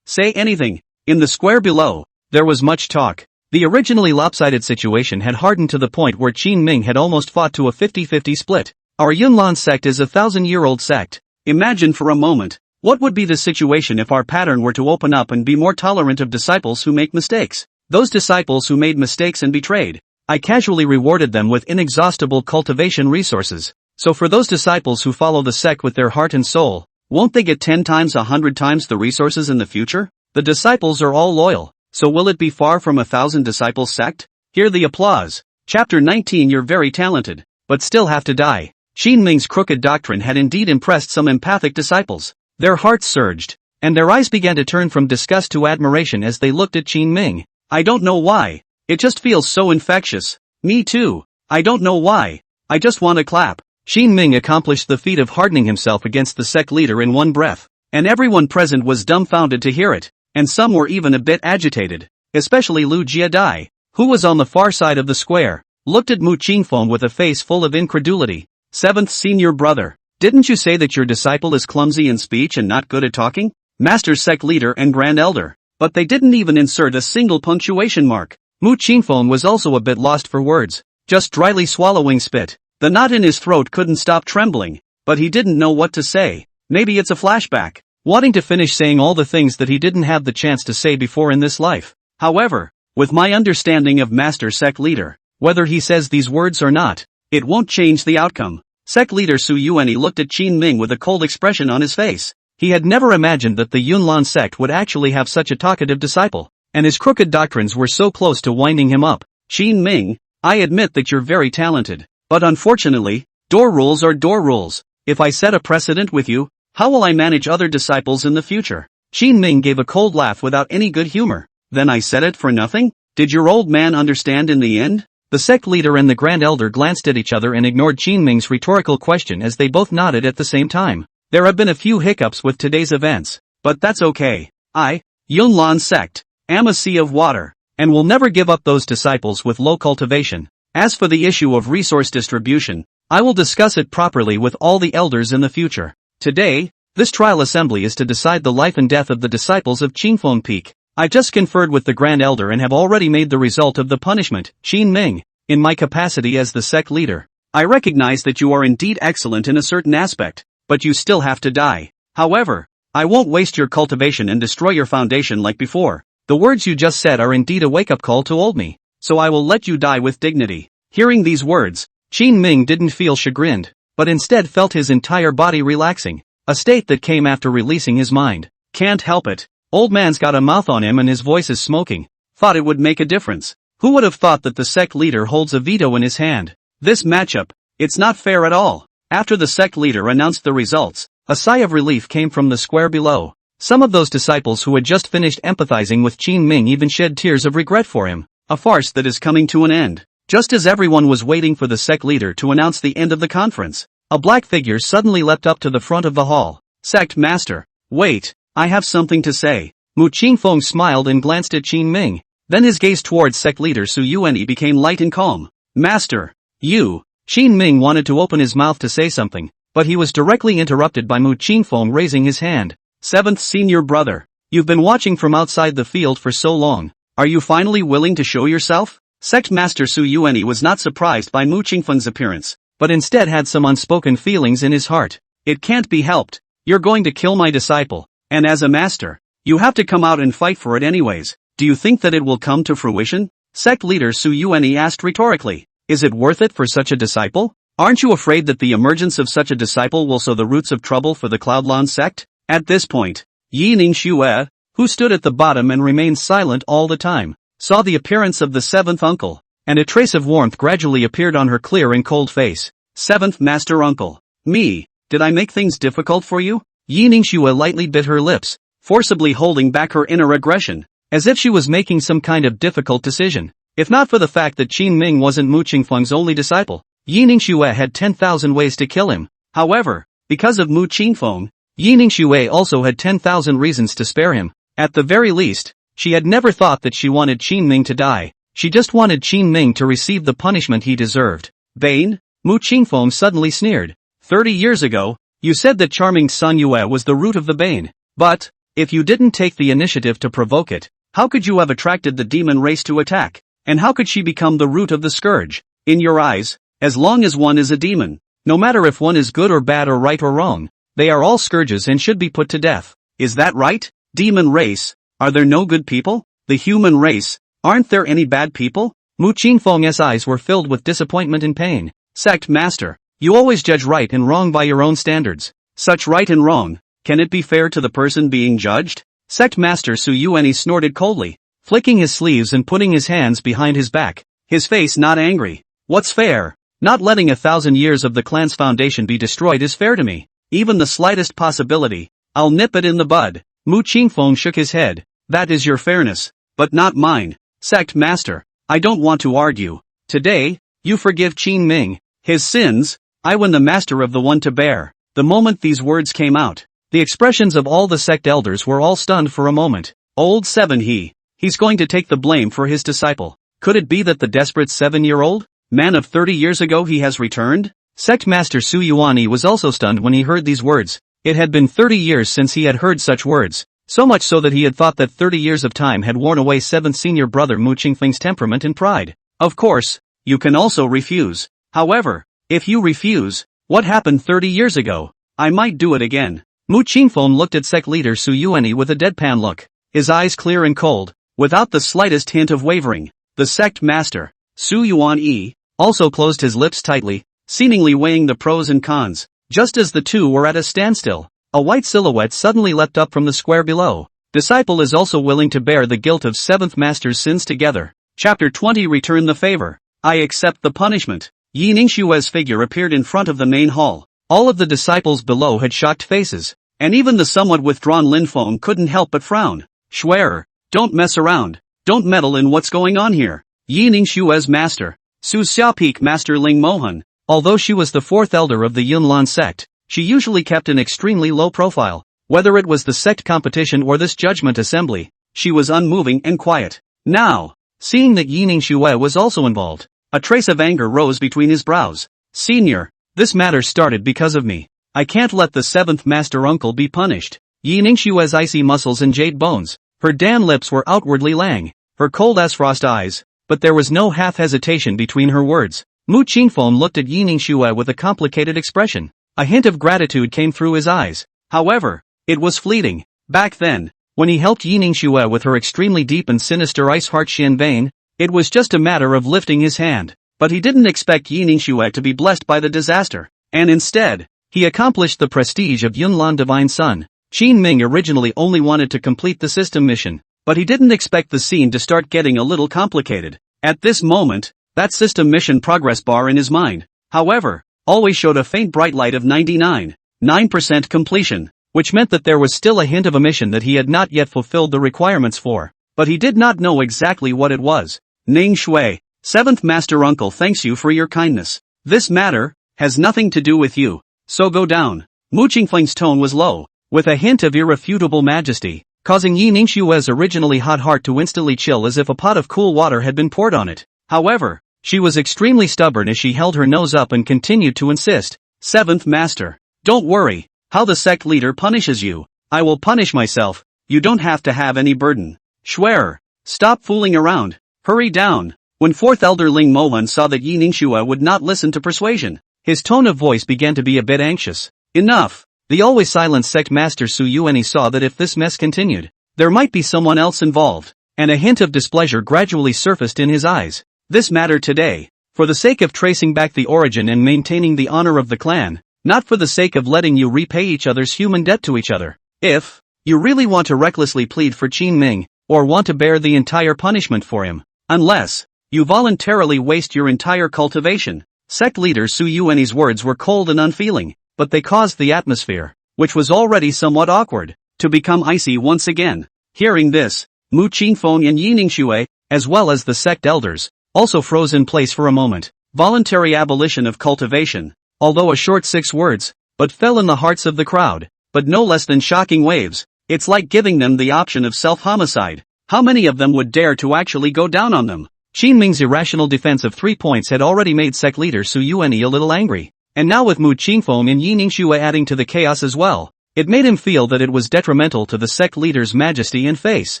say anything. In the square below, there was much talk. The originally lopsided situation had hardened to the point where Qin Ming had almost fought to a 50-50 split. Our Yunlan sect is a 1,000-year-old sect. Imagine for a moment, what would be the situation if our pattern were to open up and be more tolerant of disciples who make mistakes? Those disciples who made mistakes and betrayed, I casually rewarded them with inexhaustible cultivation resources. So for those disciples who follow the sect with their heart and soul, won't they get 10 times 100 times the resources in the future? The disciples are all loyal, so will it be far from 1,000 disciples sect? Hear the applause. Chapter 19. You're very talented, but still have to die. Qin Ming's crooked doctrine had indeed impressed some empathic disciples. Their hearts surged, and their eyes began to turn from disgust to admiration as they looked at Qin Ming. I don't know why. It just feels so infectious. Me too. I don't know why. I just want to clap. Qin Ming accomplished the feat of hardening himself against the sect leader in one breath, and everyone present was dumbfounded to hear it, and some were even a bit agitated, especially Lu Jiadai, who was on the far side of the square, looked at Mu Qingfeng with a face full of incredulity. Seventh senior brother, didn't you say that your disciple is clumsy in speech and not good at talking? Master sect leader and grand elder, but they didn't even insert a single punctuation mark. Mu Qingfeng was also a bit lost for words, just dryly swallowing spit. The knot in his throat couldn't stop trembling, but he didn't know what to say. Maybe it's a flashback, wanting to finish saying all the things that he didn't have the chance to say before in this life. However, with my understanding of Master Sect Leader, whether he says these words or not, it won't change the outcome. Sect Leader Su Yuanyi looked at Qin Ming with a cold expression on his face. He had never imagined that the Yunlan sect would actually have such a talkative disciple, and his crooked doctrines were so close to winding him up. Qin Ming, I admit that you're very talented, but unfortunately, door rules are door rules. If I set a precedent with you, how will I manage other disciples in the future? Qin Ming gave a cold laugh without any good humor. Then I said it for nothing? Did your old man understand in the end? The sect leader and the grand elder glanced at each other and ignored Qin Ming's rhetorical question as they both nodded at the same time. There have been a few hiccups with today's events, but that's okay. I, Yunlan sect, am a sea of water, and will never give up those disciples with low cultivation. As for the issue of resource distribution, I will discuss it properly with all the elders in the future. Today, this trial assembly is to decide the life and death of the disciples of Qingfeng Peak. I just conferred with the Grand Elder and have already made the result of the punishment. Qin Ming, in my capacity as the sect leader, I recognize that you are indeed excellent in a certain aspect, but you still have to die. However, I won't waste your cultivation and destroy your foundation like before. The words you just said are indeed a wake-up call to old me, so I will let you die with dignity. Hearing these words, Qin Ming didn't feel chagrined, but instead felt his entire body relaxing, a state that came after releasing his mind. Can't help it. Old man's got a mouth on him and his voice is smoking. Thought it would make a difference. Who would have thought that the sect leader holds a veto in his hand? This matchup, it's not fair at all. After the sect leader announced the results, a sigh of relief came from the square below. Some of those disciples who had just finished empathizing with Qin Ming even shed tears of regret for him. A farce that is coming to an end. Just as everyone was waiting for the sect leader to announce the end of the conference, a black figure suddenly leapt up to the front of the hall. Sect Master, wait, I have something to say. Mu Qingfeng smiled and glanced at Qin Ming. Then his gaze towards sect leader Su Yuanyi became light and calm. Master, you. Qin Ming wanted to open his mouth to say something, but he was directly interrupted by Mu Qingfeng raising his hand. Seventh senior brother, you've been watching from outside the field for so long. Are you finally willing to show yourself? Sect Master Su Yuanyi was not surprised by Mu Qingfeng's appearance, but instead had some unspoken feelings in his heart. It can't be helped. You're going to kill my disciple, and as a master, you have to come out and fight for it anyways. Do you think that it will come to fruition? Sect leader Su Yuanyi asked rhetorically. Is it worth it for such a disciple? Aren't you afraid that the emergence of such a disciple will sow the roots of trouble for the Cloudlan sect? At this point, Yi Ningxue, who stood at the bottom and remained silent all the time, saw the appearance of the seventh uncle, and a trace of warmth gradually appeared on her clear and cold face. Seventh Master Uncle. Me, did I make things difficult for you? Yi Ningxue lightly bit her lips, forcibly holding back her inner aggression, as if she was making some kind of difficult decision. If not for the fact that Qin Ming wasn't Mu Qingfeng's only disciple, Yi Ningxue had 10,000 ways to kill him. However, because of Mu Qingfeng, Yi Ningxue also had 10,000 reasons to spare him. At the very least, she had never thought that she wanted Qin Ming to die. She just wanted Qin Ming to receive the punishment he deserved. Bane? Mu Qingfeng suddenly sneered. 30 years ago, you said that charming Sun Yue was the root of the bane. But, if you didn't take the initiative to provoke it, how could you have attracted the demon race to attack? And how could she become the root of the scourge? In your eyes, as long as one is a demon, no matter if one is good or bad or right or wrong, they are all scourges and should be put to death. Is that right? Demon race, are there no good people? The human race, aren't there any bad people? Mu Qingfeng's eyes were filled with disappointment and pain. Sect Master, you always judge right and wrong by your own standards. Such right and wrong, can it be fair to the person being judged? Sect Master Su Yuanyi snorted coldly, flicking his sleeves and putting his hands behind his back, his face not angry. What's fair? Not letting 1,000 years of the clan's foundation be destroyed is fair to me. Even the slightest possibility, I'll nip it in the bud. Mu Qingfeng shook his head. That is your fairness, but not mine. Sect Master, I don't want to argue. Today, you forgive Qin Ming his sins, I win the master of the one to bear. The moment these words came out, the expressions of all the sect elders were all stunned for a moment. Old Seven he's going to take the blame for his disciple. Could it be that the desperate 7-year-old man of 30 years ago he has returned? Sect Master Su Yuanyi was also stunned when he heard these words. It had been 30 years since he had heard such words, so much so that he had thought that 30 years of time had worn away 7th senior brother Mu Qingfeng's temperament and pride. Of course, you can also refuse. However, if you refuse, what happened 30 years ago? I might do it again. Mu Qingfeng looked at sect leader Su Yuanyi with a deadpan look, his eyes clear and cold, without the slightest hint of wavering. The sect master, Su Yuanyi, also closed his lips tightly, seemingly weighing the pros and cons. Just as the two were at a standstill, a white silhouette suddenly leapt up from the square below. Disciple is also willing to bear the guilt of 7th master's sins together. Chapter 20 Return the favor. I accept the punishment. Yi Ningxue's figure appeared in front of the main hall. All of the disciples below had shocked faces, and even the somewhat withdrawn Lin Feng couldn't help but frown. Schwerer, don't mess around. Don't meddle in what's going on here. Yi Ningxue's master, Su Xiaopeak Master Ling Mohan. Although she was the 4th elder of the Yunlan sect, she usually kept an extremely low profile. Whether it was the sect competition or this judgment assembly, she was unmoving and quiet. Now, seeing that Yi Ningxue was also involved, a trace of anger rose between his brows. Senior, this matter started because of me. I can't let the 7th master uncle be punished. Yi Ningxue's icy muscles and jade bones, her Dan lips were outwardly lang, her cold as frost eyes, but there was no half hesitation between her words. Mu Qingfeng looked at Yi Ningxue with a complicated expression. A hint of gratitude came through his eyes. However, it was fleeting. Back then, when he helped Yi Ningxue with her extremely deep and sinister ice heart Xian Bane, it was just a matter of lifting his hand. But he didn't expect Yi Ningxue to be blessed by the disaster, and instead, he accomplished the prestige of Yunlan Divine Son. Qin Ming originally only wanted to complete the system mission, but he didn't expect the scene to start getting a little complicated. At this moment, that system mission progress bar in his mind, however, always showed a faint bright light of 99.9% completion, which meant that there was still a hint of a mission that he had not yet fulfilled the requirements for, but he did not know exactly what it was. Ning Shui, 7th Master Uncle thanks you for your kindness. This matter has nothing to do with you, so go down. Mu Qingfeng's tone was low, with a hint of irrefutable majesty, causing Yi Ningxue's originally hot heart to instantly chill as if a pot of cool water had been poured on it. However, she was extremely stubborn as she held her nose up and continued to insist. 7th Master, don't worry, how the sect leader punishes you, I will punish myself, you don't have to have any burden. Schwerer, stop fooling around, hurry down. When 4th Elder Ling Mohan saw that Yi Ningxue would not listen to persuasion, his tone of voice began to be a bit anxious. Enough. The always silent sect master Su Yuanyi saw that if this mess continued, there might be someone else involved, and a hint of displeasure gradually surfaced in his eyes. This matter today, for the sake of tracing back the origin and maintaining the honor of the clan, not for the sake of letting you repay each other's human debt to each other. If you really want to recklessly plead for Qin Ming, or want to bear the entire punishment for him, unless you voluntarily waste your entire cultivation, Sect leader Su Yuan's words were cold and unfeeling, but they caused the atmosphere, which was already somewhat awkward, to become icy once again. Hearing this, Mu Qingfeng and Yi Ningxue, as well as the sect elders, also froze in place for a moment. Voluntary abolition of cultivation, although a short 6 words, but fell in the hearts of the crowd, but no less than shocking waves. It's like giving them the option of self-homicide. How many of them would dare to actually go down on them? Qin Ming's irrational defense of 3 points had already made sect leader Su Yuan a little angry, and now with Mu Qingfeng and Yi Ningxue adding to the chaos as well, it made him feel that it was detrimental to the sect leader's majesty and face.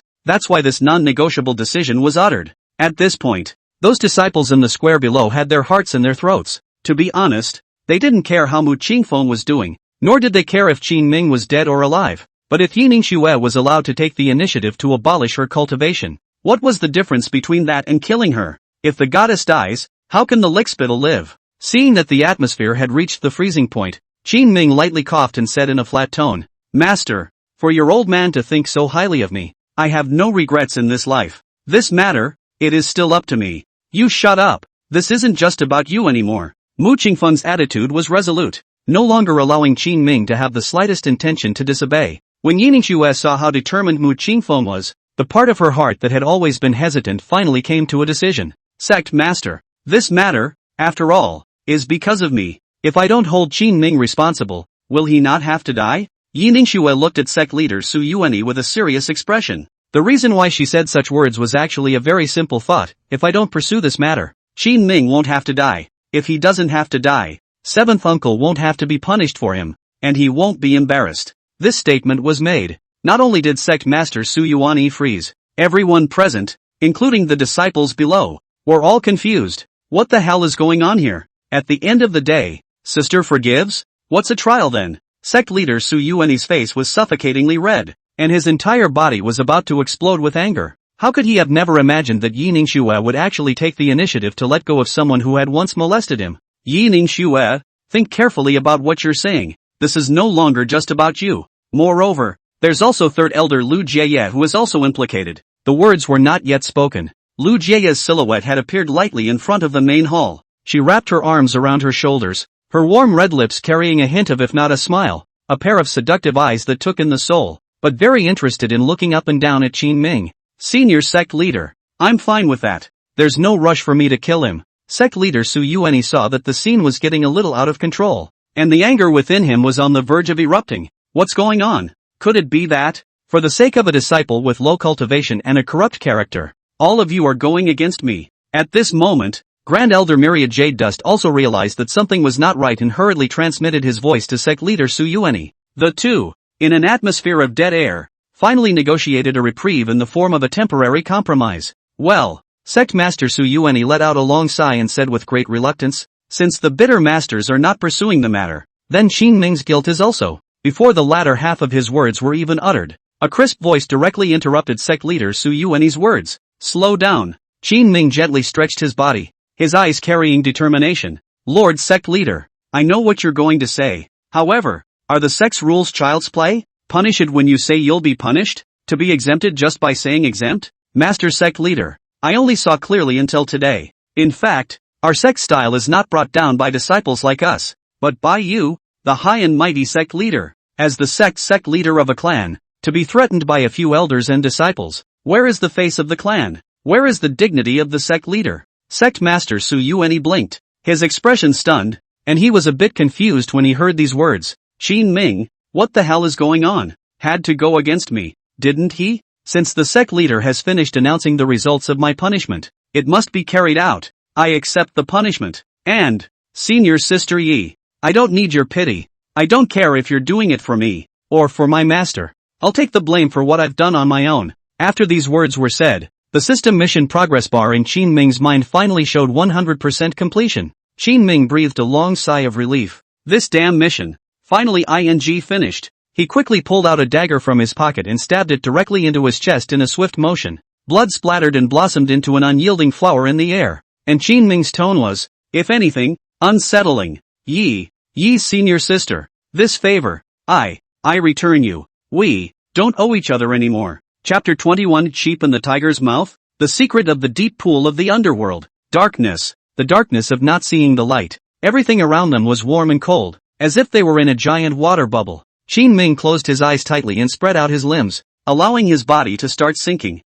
That's why this non-negotiable decision was uttered. At this point, those disciples in the square below had their hearts in their throats. To be honest, they didn't care how Mu Qingfeng was doing, nor did they care if Qin Ming was dead or alive. But if Yi Ningxue was allowed to take the initiative to abolish her cultivation, what was the difference between that and killing her? If the goddess dies, how can the lickspittle live? Seeing that the atmosphere had reached the freezing point, Qin Ming lightly coughed and said in a flat tone, "Master, for your old man to think so highly of me, I have no regrets in this life. This matter, it is still up to me." "You shut up. This isn't just about you anymore." Mu Qingfeng's attitude was resolute, no longer allowing Qin Ming to have the slightest intention to disobey. When Yi Ningxue saw how determined Mu Qingfeng was, the part of her heart that had always been hesitant finally came to a decision. "Sect Master, this matter, after all, is because of me. If I don't hold Qin Ming responsible, will he not have to die?" Yi Ningxue looked at sect leader Su Yuan with a serious expression. The reason why she said such words was actually a very simple thought. If I don't pursue this matter, Qin Ming won't have to die. If he doesn't have to die, 7th uncle won't have to be punished for him, and he won't be embarrassed. This statement was made. Not only did sect master Su Yuan freeze, everyone present, including the disciples below, were all confused. What the hell is going on here? At the end of the day, sister forgives? What's a trial then? Sect leader Su Yuan's face was suffocatingly red, and his entire body was about to explode with anger. How could he have never imagined that Yi Ningxue would actually take the initiative to let go of someone who had once molested him? Yi Ningxue, think carefully about what you're saying. This is no longer just about you. Moreover, there's also third elder Lu Jie who is also implicated. The words were not yet spoken. Lu Jie's silhouette had appeared lightly in front of the main hall. She wrapped her arms around her shoulders, her warm red lips carrying a hint of if not a smile, a pair of seductive eyes that took in the soul, but very interested in looking up and down at Qin Ming. "Senior sect leader, I'm fine with that. There's no rush for me to kill him." Sect leader Su Yuan saw that the scene was getting a little out of control, and the anger within him was on the verge of erupting. What's going on? Could it be that, for the sake of a disciple with low cultivation and a corrupt character, all of you are going against me? At this moment, Grand Elder Myriad Jade Dust also realized that something was not right and hurriedly transmitted his voice to sect leader Su Yuan. The two, in an atmosphere of dead air, finally negotiated a reprieve in the form of a temporary compromise. "Well," sect master Su Yuan let out a long sigh and said with great reluctance, "since the bitter masters are not pursuing the matter, then Qin Ming's guilt is also." Before the latter half of his words were even uttered, a crisp voice directly interrupted sect leader Su Yuan's words. "Slow down." Qin Ming gently stretched his body, his eyes carrying determination. "Lord sect leader, I know what you're going to say. However, are the sect's rules child's play? Punish it when you say you'll be punished? To be exempted just by saying exempt? Master sect leader, I only saw clearly until today. In fact, our sect style is not brought down by disciples like us, but by you, the high and mighty sect leader. As the sect leader of a clan, to be threatened by a few elders and disciples. Where is the face of the clan? Where is the dignity of the sect leader?" Sect master Su Yuan blinked, his expression stunned, and he was a bit confused when he heard these words. "Qin Ming, what the hell is going on? Had to go against me, didn't he? Since the sect leader has finished announcing the results of my punishment, it must be carried out. I accept the punishment. And, senior sister Yi, I don't need your pity. I don't care if you're doing it for me, or for my master. I'll take the blame for what I've done on my own." After these words were said, the system mission progress bar in Qin Ming's mind finally showed 100% completion. Qin Ming breathed a long sigh of relief. This damn mission, finally finished. He quickly pulled out a dagger from his pocket and stabbed it directly into his chest in a swift motion. Blood splattered and blossomed into an unyielding flower in the air, and Qin Ming's tone was, if anything, unsettling. Yi senior sister, this favor, I return you. We don't owe each other anymore. Chapter 21 Sheep in the Tiger's Mouth? The Secret of the Deep Pool of the Underworld. Darkness. the darkness of not seeing the light. Everything around them was warm and cold, as if they were in a giant water bubble. Qin Ming closed his eyes tightly and spread out his limbs, allowing his body to start sinking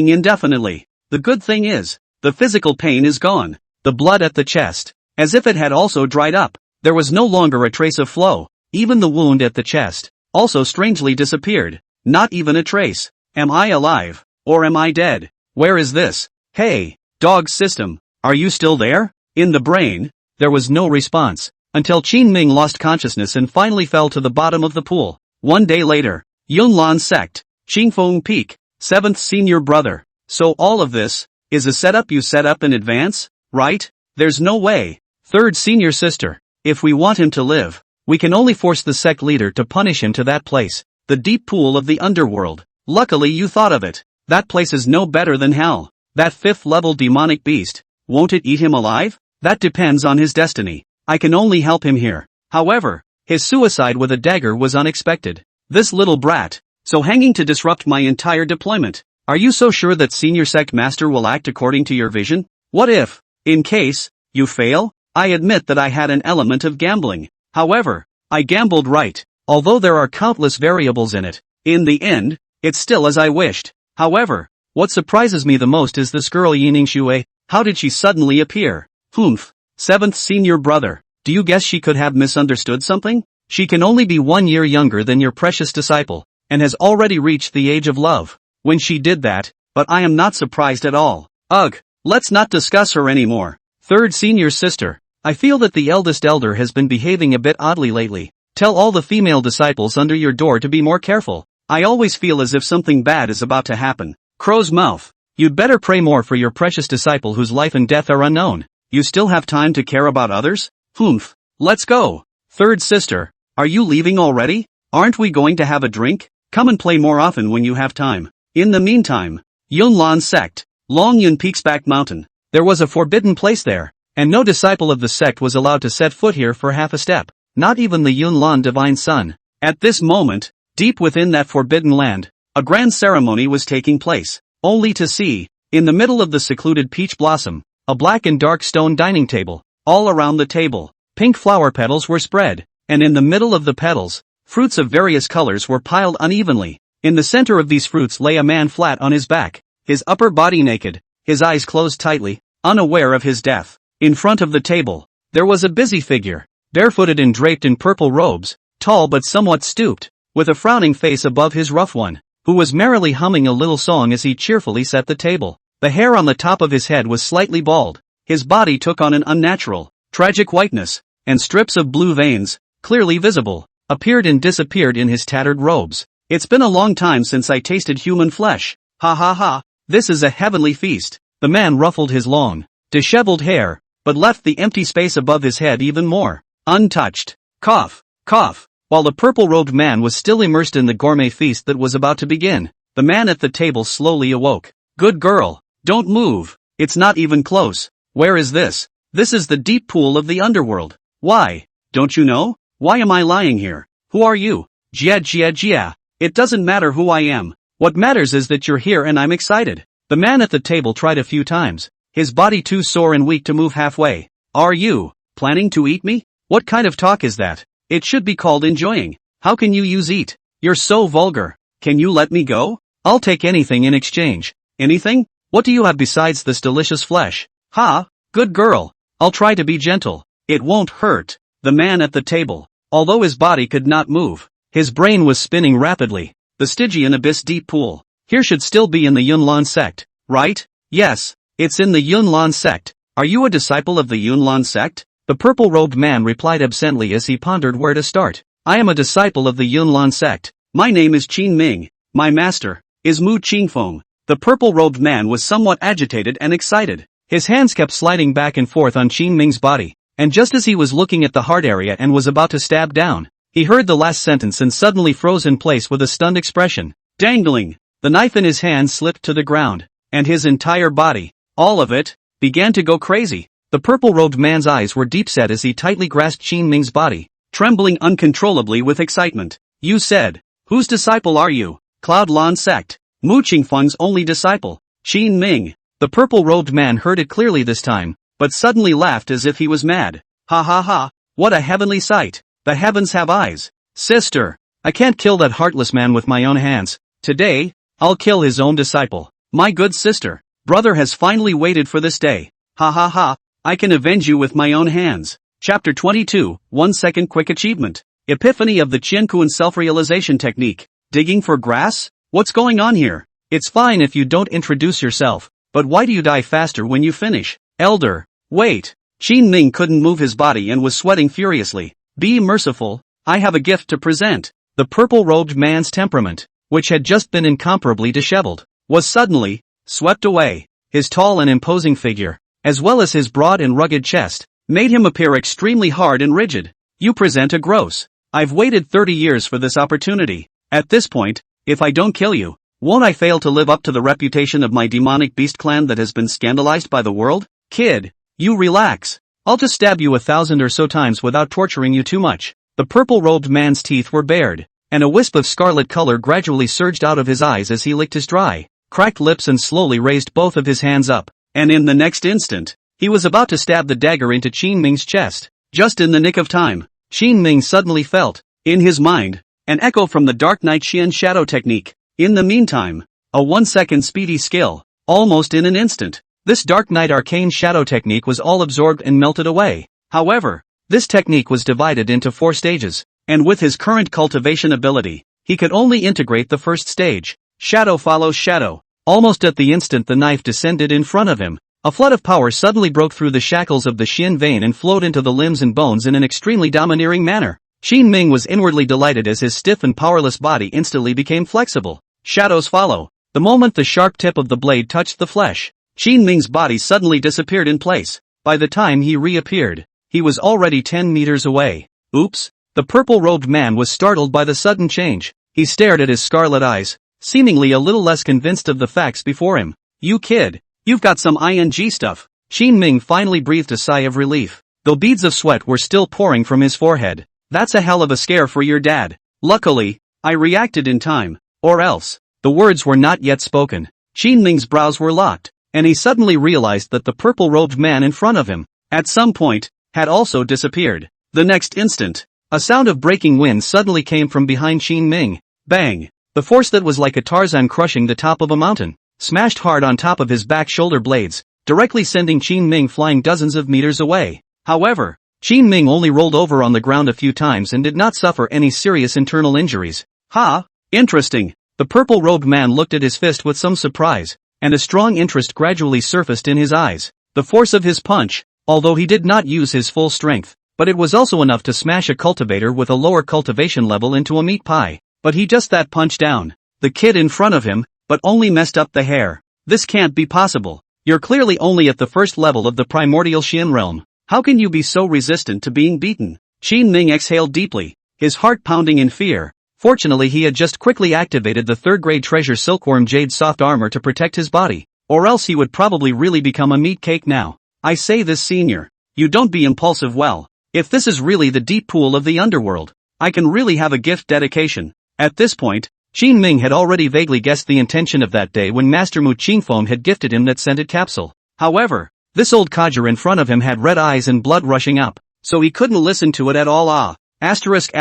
indefinitely. The good thing is, the physical pain is gone. The blood at the chest, as if it had also dried up. There was no longer a trace of flow. Even the wound at the chest also strangely disappeared. Not even a trace. Am I alive? Or am I dead? Where is this? Hey, dog system, are you still there? In the brain, there was no response, until Qin Ming lost consciousness and finally fell to the bottom of the pool. 1 day later, Yunlan sect, Qingfeng Peak, 7th senior brother. So all of this is a setup you set up in advance, right? There's no way. 3rd senior sister, if we want him to live, we can only force the sect leader to punish him to that place, the deep pool of the underworld. Luckily you thought of it. That place is no better than hell. That 5th level demonic beast, won't it eat him alive? That depends on his destiny. I can only help him here. However, his suicide with a dagger was unexpected. This little brat, so hanging to disrupt my entire deployment. Are you so sure that senior sect master will act according to your vision? What if, in case, you fail? I admit that I had an element of gambling. However, I gambled right, although there are countless variables in it. In the end, it's still as I wished. However, what surprises me the most is this girl Yining Shui. How did she suddenly appear? Humph. 7th senior brother. Do you guess she could have misunderstood something? She can only be 1 year younger than your precious disciple, and has already reached the age of love. When she did that, but I am not surprised at all. Ugh, let's not discuss her anymore. 3rd senior sister. I feel that the eldest elder has been behaving a bit oddly lately. Tell all the female disciples under your door to be more careful. I always feel as if something bad is about to happen. Crow's mouth. You'd better pray more for your precious disciple whose life and death are unknown. You still have time to care about others? Humph. Let's go. 3rd sister. Are you leaving already? Aren't we going to have a drink? Come and play more often when you have time. In the meantime, Yunlan sect, Longyun Peak's back mountain. There was a forbidden place there, and no disciple of the sect was allowed to set foot here for half a step, not even the Yunlan divine son. At this moment, deep within that forbidden land, a grand ceremony was taking place, only to see, in the middle of the secluded peach blossom, a black and dark stone dining table. All around the table, pink flower petals were spread, and in the middle of the petals, fruits of various colors were piled unevenly. In the center of these fruits lay a man flat on his back, his upper body naked, his eyes closed tightly, unaware of his death. In front of the table, there was a busy figure, barefooted and draped in purple robes, tall but somewhat stooped, with a frowning face above his rough one, who was merrily humming a little song as he cheerfully set the table. The hair on the top of his head was slightly bald, his body took on an unnatural, tragic whiteness, and strips of blue veins, clearly visible, appeared and disappeared in his tattered robes. It's been a long time since I tasted human flesh. Ha ha ha, this is a heavenly feast. The man ruffled his long, disheveled hair, but left the empty space above his head even more untouched. Cough, cough. While the purple-robed man was still immersed in the gourmet feast that was about to begin, the man at the table slowly awoke. Good girl, don't move. It's not even close. Where is this? This is the deep pool of the underworld. Why? Don't you know? Why am I lying here? Who are you? Jia Jia Jia. It doesn't matter who I am. What matters is that you're here and I'm excited. The man at the table tried a few times, his body too sore and weak to move halfway. Are you planning to eat me? What kind of talk is that? It should be called enjoying. How can you use eat? You're so vulgar. Can you let me go? I'll take anything in exchange. Anything? What do you have besides this delicious flesh? Ha, good girl. I'll try to be gentle. It won't hurt. The man at the table, although his body could not move, his brain was spinning rapidly. The Stygian abyss deep pool. Here should still be in the Yunlan sect, right? Yes, it's in the Yunlan sect. Are you a disciple of the Yunlan sect? The purple-robed man replied absently as he pondered where to start. I am a disciple of the Yunlan sect. My name is Qin Ming. My master is Mu Qingfeng. The purple-robed man was somewhat agitated and excited. His hands kept sliding back and forth on Qin Ming's body, and just as he was looking at the heart area and was about to stab down, he heard the last sentence and suddenly froze in place with a stunned expression. Dangling, the knife in his hand slipped to the ground, and his entire body, all of it, began to go crazy. The purple-robed man's eyes were deep-set as he tightly grasped Qin Ming's body, trembling uncontrollably with excitement. You said, whose disciple are you? Cloud Lan sect. Mu Qingfeng's only disciple. Qin Ming. The purple-robed man heard it clearly this time. but suddenly laughed as if he was mad. Ha ha ha, what a heavenly sight. The heavens have eyes. Sister, I can't kill that heartless man with my own hands. Today, I'll kill his own disciple. My good sister, brother has finally waited for this day. Ha ha ha, I can avenge you with my own hands. Chapter 22, 1 second quick achievement. Epiphany of the Qiankun self-realization technique. Digging for grass? What's going on here? It's fine if you don't introduce yourself, but why do you die faster when you finish? Elder, wait. Qin Ming couldn't move his body and was sweating furiously. Be merciful, I have a gift to present. The purple-robed man's temperament, which had just been incomparably disheveled, was suddenly swept away. His tall and imposing figure, as well as his broad and rugged chest, made him appear extremely hard and rigid. You present a gross. I've waited 30 years for this opportunity. At this point, if I don't kill you, won't I fail to live up to the reputation of my demonic beast clan that has been scandalized by the world? Kid, you relax. I'll just stab you 1,000 or so times without torturing you too much. The purple-robed man's teeth were bared, and a wisp of scarlet color gradually surged out of his eyes as he licked his dry, cracked lips and slowly raised both of his hands up, and in the next instant, he was about to stab the dagger into Qin Ming's chest. Just in the nick of time, Qin Ming suddenly felt, in his mind, an echo from the Dark Knight Xian shadow technique. In the meantime, a 1-second speedy skill, almost in an instant, this Dark Knight arcane shadow technique was all absorbed and melted away. However, this technique was divided into 4 stages, and with his current cultivation ability, he could only integrate the first stage. Shadow follows shadow. Almost at the instant the knife descended in front of him, a flood of power suddenly broke through the shackles of the Xian vein and flowed into the limbs and bones in an extremely domineering manner. Qin Ming was inwardly delighted as his stiff and powerless body instantly became flexible. Shadows follow. The moment the sharp tip of the blade touched the flesh, Qin Ming's body suddenly disappeared in place. By the time he reappeared, he was already 10 meters away. Oops! The purple-robed man was startled by the sudden change. He stared at his scarlet eyes, seemingly a little less convinced of the facts before him. You kid, you've got some ing stuff. Qin Ming finally breathed a sigh of relief, though beads of sweat were still pouring from his forehead. That's a hell of a scare for your dad. Luckily, I reacted in time, or else. The words were not yet spoken. Qin Ming's brows were locked, and he suddenly realized that the purple-robed man in front of him, at some point, had also disappeared. The next instant, a sound of breaking wind suddenly came from behind Qin Ming. Bang! The force that was like a Tarzan crushing the top of a mountain, smashed hard on top of his back shoulder blades, directly sending Qin Ming flying dozens of meters away. However, Qin Ming only rolled over on the ground a few times and did not suffer any serious internal injuries. Ha! Interesting. The purple-robed man looked at his fist with some surprise, and a strong interest gradually surfaced in his eyes. The force of his punch, although he did not use his full strength, but it was also enough to smash a cultivator with a lower cultivation level into a meat pie. But he just that punched down the kid in front of him, but only messed up the hair. This can't be possible. You're clearly only at the first level of the primordial Xian realm. How can you be so resistant to being beaten? Qin Ming exhaled deeply, his heart pounding in fear. Fortunately he had just quickly activated the 3rd-grade treasure silkworm jade soft armor to protect his body, or else he would probably really become a meat cake now. I say this, senior. You don't be impulsive. Well, if this is really the deep pool of the underworld, I can really have a gift dedication. At this point, Qin Ming had already vaguely guessed the intention of that day when Master Mu Qingfeng had gifted him that scented capsule. However, this old codger in front of him had red eyes and blood rushing up, so he couldn't listen to it at all. Asterisk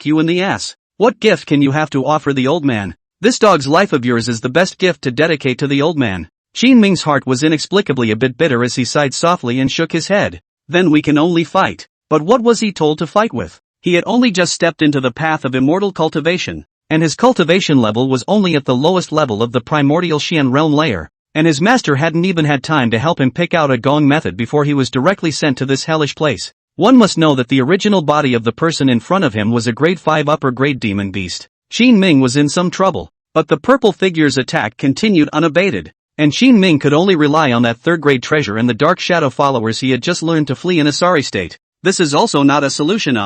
you in the ass. What gift can you have to offer the old man? This dog's life of yours is the best gift to dedicate to the old man. Qin Ming's heart was inexplicably a bit bitter as he sighed softly and shook his head. Then we can only fight. But what was he told to fight with? He had only just stepped into the path of immortal cultivation, and his cultivation level was only at the lowest level of the primordial Xian realm layer, and his master hadn't even had time to help him pick out a gong method before he was directly sent to this hellish place. One must know that the original body of the person in front of him was a grade 5 upper grade demon beast. Qin Ming was in some trouble, but the purple figure's attack continued unabated, and Qin Ming could only rely on that 3rd-grade treasure and the dark shadow followers he had just learned to flee in a sorry state. This is also not a solution.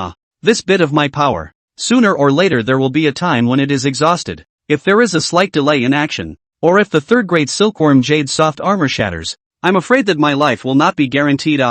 This bit of my power. Sooner or later there will be a time when it is exhausted. If there is a slight delay in action, or if the 3rd-grade silkworm jade soft armor shatters, I'm afraid that my life will not be guaranteed.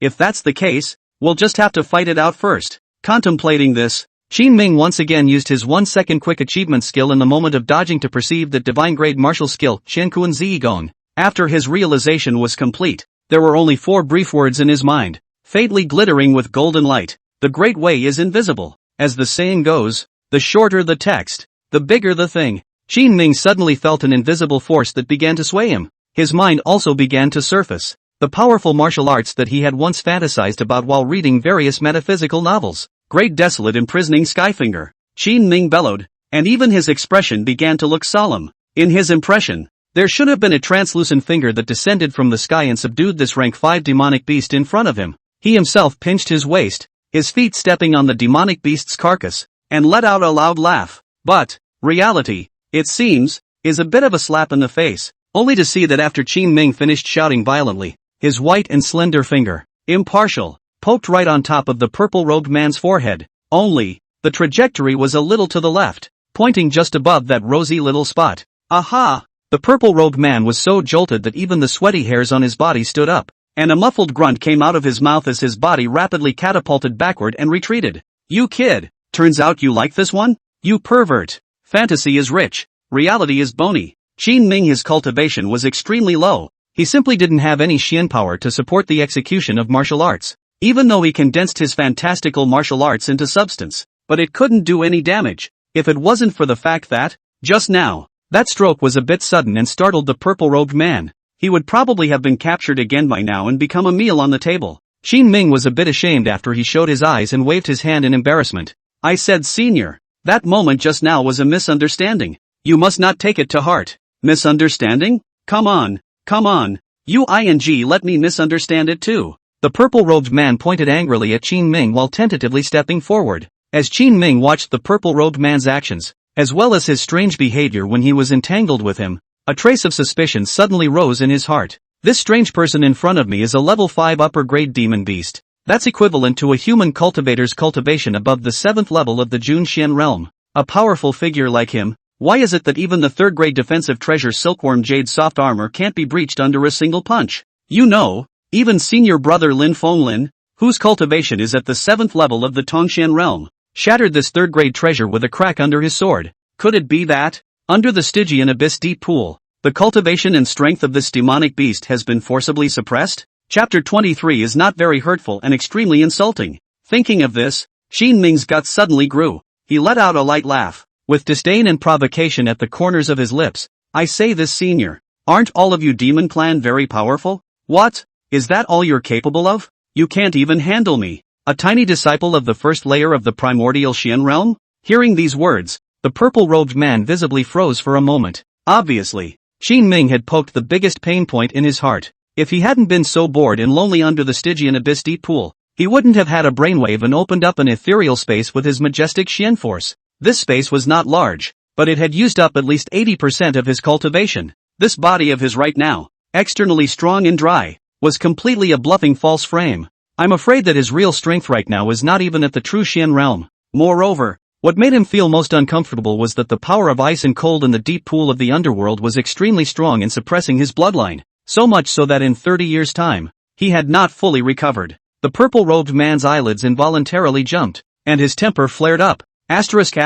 If that's the case, we'll just have to fight it out first. Contemplating this, Qin Ming once again used his 1-second quick achievement skill in the moment of dodging to perceive that divine grade martial skill, Qiankun Zigong. After his realization was complete, There were only 4 brief words in his mind, faintly glittering with golden light. The Great Way is invisible. As the saying goes, the shorter the text, the bigger the thing. Qin Ming suddenly felt an invisible force that began to sway him. His mind also began to surface the powerful martial arts that he had once fantasized about while reading various metaphysical novels. Great desolate imprisoning Skyfinger. Qin Ming bellowed, and even his expression began to look solemn. In his impression, there should have been a translucent finger that descended from the sky and subdued this rank 5 demonic beast in front of him. He himself pinched his waist, his feet stepping on the demonic beast's carcass, and let out a loud laugh. But reality, it seems, is a bit of a slap in the face, only to see that after Qin Ming finished shouting violently, his white and slender finger, impartial, poked right on top of the purple-robed man's forehead. Only, the trajectory was a little to the left, pointing just above that rosy little spot. Aha! The purple-robed man was so jolted that even the sweaty hairs on his body stood up, and a muffled grunt came out of his mouth as his body rapidly catapulted backward and retreated. You kid, turns out you like this one? You pervert. Fantasy is rich, reality is bony. Qin Ming, his cultivation was extremely low. He simply didn't have any Xian power to support the execution of martial arts, even though he condensed his fantastical martial arts into substance. But it couldn't do any damage, if it wasn't for the fact that, just now, that stroke was a bit sudden and startled the purple-robed man. He would probably have been captured again by now and become a meal on the table. Qin Ming was a bit ashamed after he showed his eyes and waved his hand in embarrassment. I said senior. That moment just now was a misunderstanding. You must not take it to heart. Misunderstanding? Come on. Let me misunderstand it too. The purple-robed man pointed angrily at Qin Ming while tentatively stepping forward. As Qin Ming watched the purple-robed man's actions, as well as his strange behavior when he was entangled with him, a trace of suspicion suddenly rose in his heart. This strange person in front of me is a level 5 upper-grade demon beast. That's equivalent to a human cultivator's cultivation above the 7th level of the Jun Xian realm. A powerful figure like him. Why is it that even the 3rd grade defensive treasure Silkworm Jade soft armor can't be breached under a single punch? You know, even senior brother Lin Fenglin, whose cultivation is at the 7th level of the Tongxian realm, shattered this 3rd grade treasure with a crack under his sword. Could it be that, under the Stygian Abyss deep pool, the cultivation and strength of this demonic beast has been forcibly suppressed? Chapter 23 is not very hurtful and extremely insulting. Thinking of this, Qin Ming's guts suddenly grew. He let out a light laugh, with disdain and provocation at the corners of his lips. I say this senior. Aren't all of you demon clan very powerful? What? Is that all you're capable of? You can't even handle me, a tiny disciple of the 1st layer of the primordial Xian realm? Hearing these words, the purple-robed man visibly froze for a moment. Obviously, Qin Ming had poked the biggest pain point in his heart. If he hadn't been so bored and lonely under the Stygian Abyss deep pool, he wouldn't have had a brainwave and opened up an ethereal space with his majestic Xian force. This space was not large, but it had used up at least 80% of his cultivation. This body of his right now, externally strong and dry, was completely a bluffing false frame. I'm afraid that his real strength right now is not even at the true Xian realm. Moreover, what made him feel most uncomfortable was that the power of ice and cold in the deep pool of the underworld was extremely strong in suppressing his bloodline, so much so that in 30 years' time, he had not fully recovered. The purple-robed man's eyelids involuntarily jumped, and his temper flared up. Asterisk,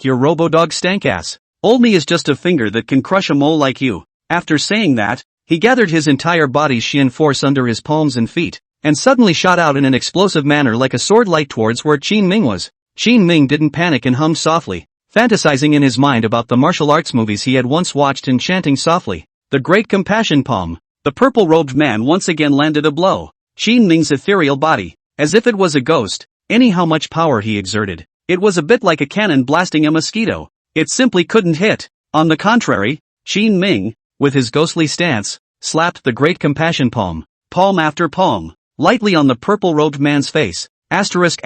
your robo-dog stank-ass. Old me is just a finger that can crush a mole like you. After saying that, he gathered his entire body's Xian force under his palms and feet, and suddenly shot out in an explosive manner like a sword light towards where Qin Ming was. Qin Ming didn't panic and hummed softly, fantasizing in his mind about the martial arts movies he had once watched and chanting softly, the Great Compassion Palm. The purple-robed man once again landed a blow. Qin Ming's ethereal body, as if it was a ghost, any how much power he exerted, it was a bit like a cannon blasting a mosquito. It simply couldn't hit. On the contrary, Qin Ming, with his ghostly stance, slapped the Great Compassion Palm, palm after palm, lightly on the purple-robed man's face. Asterisk.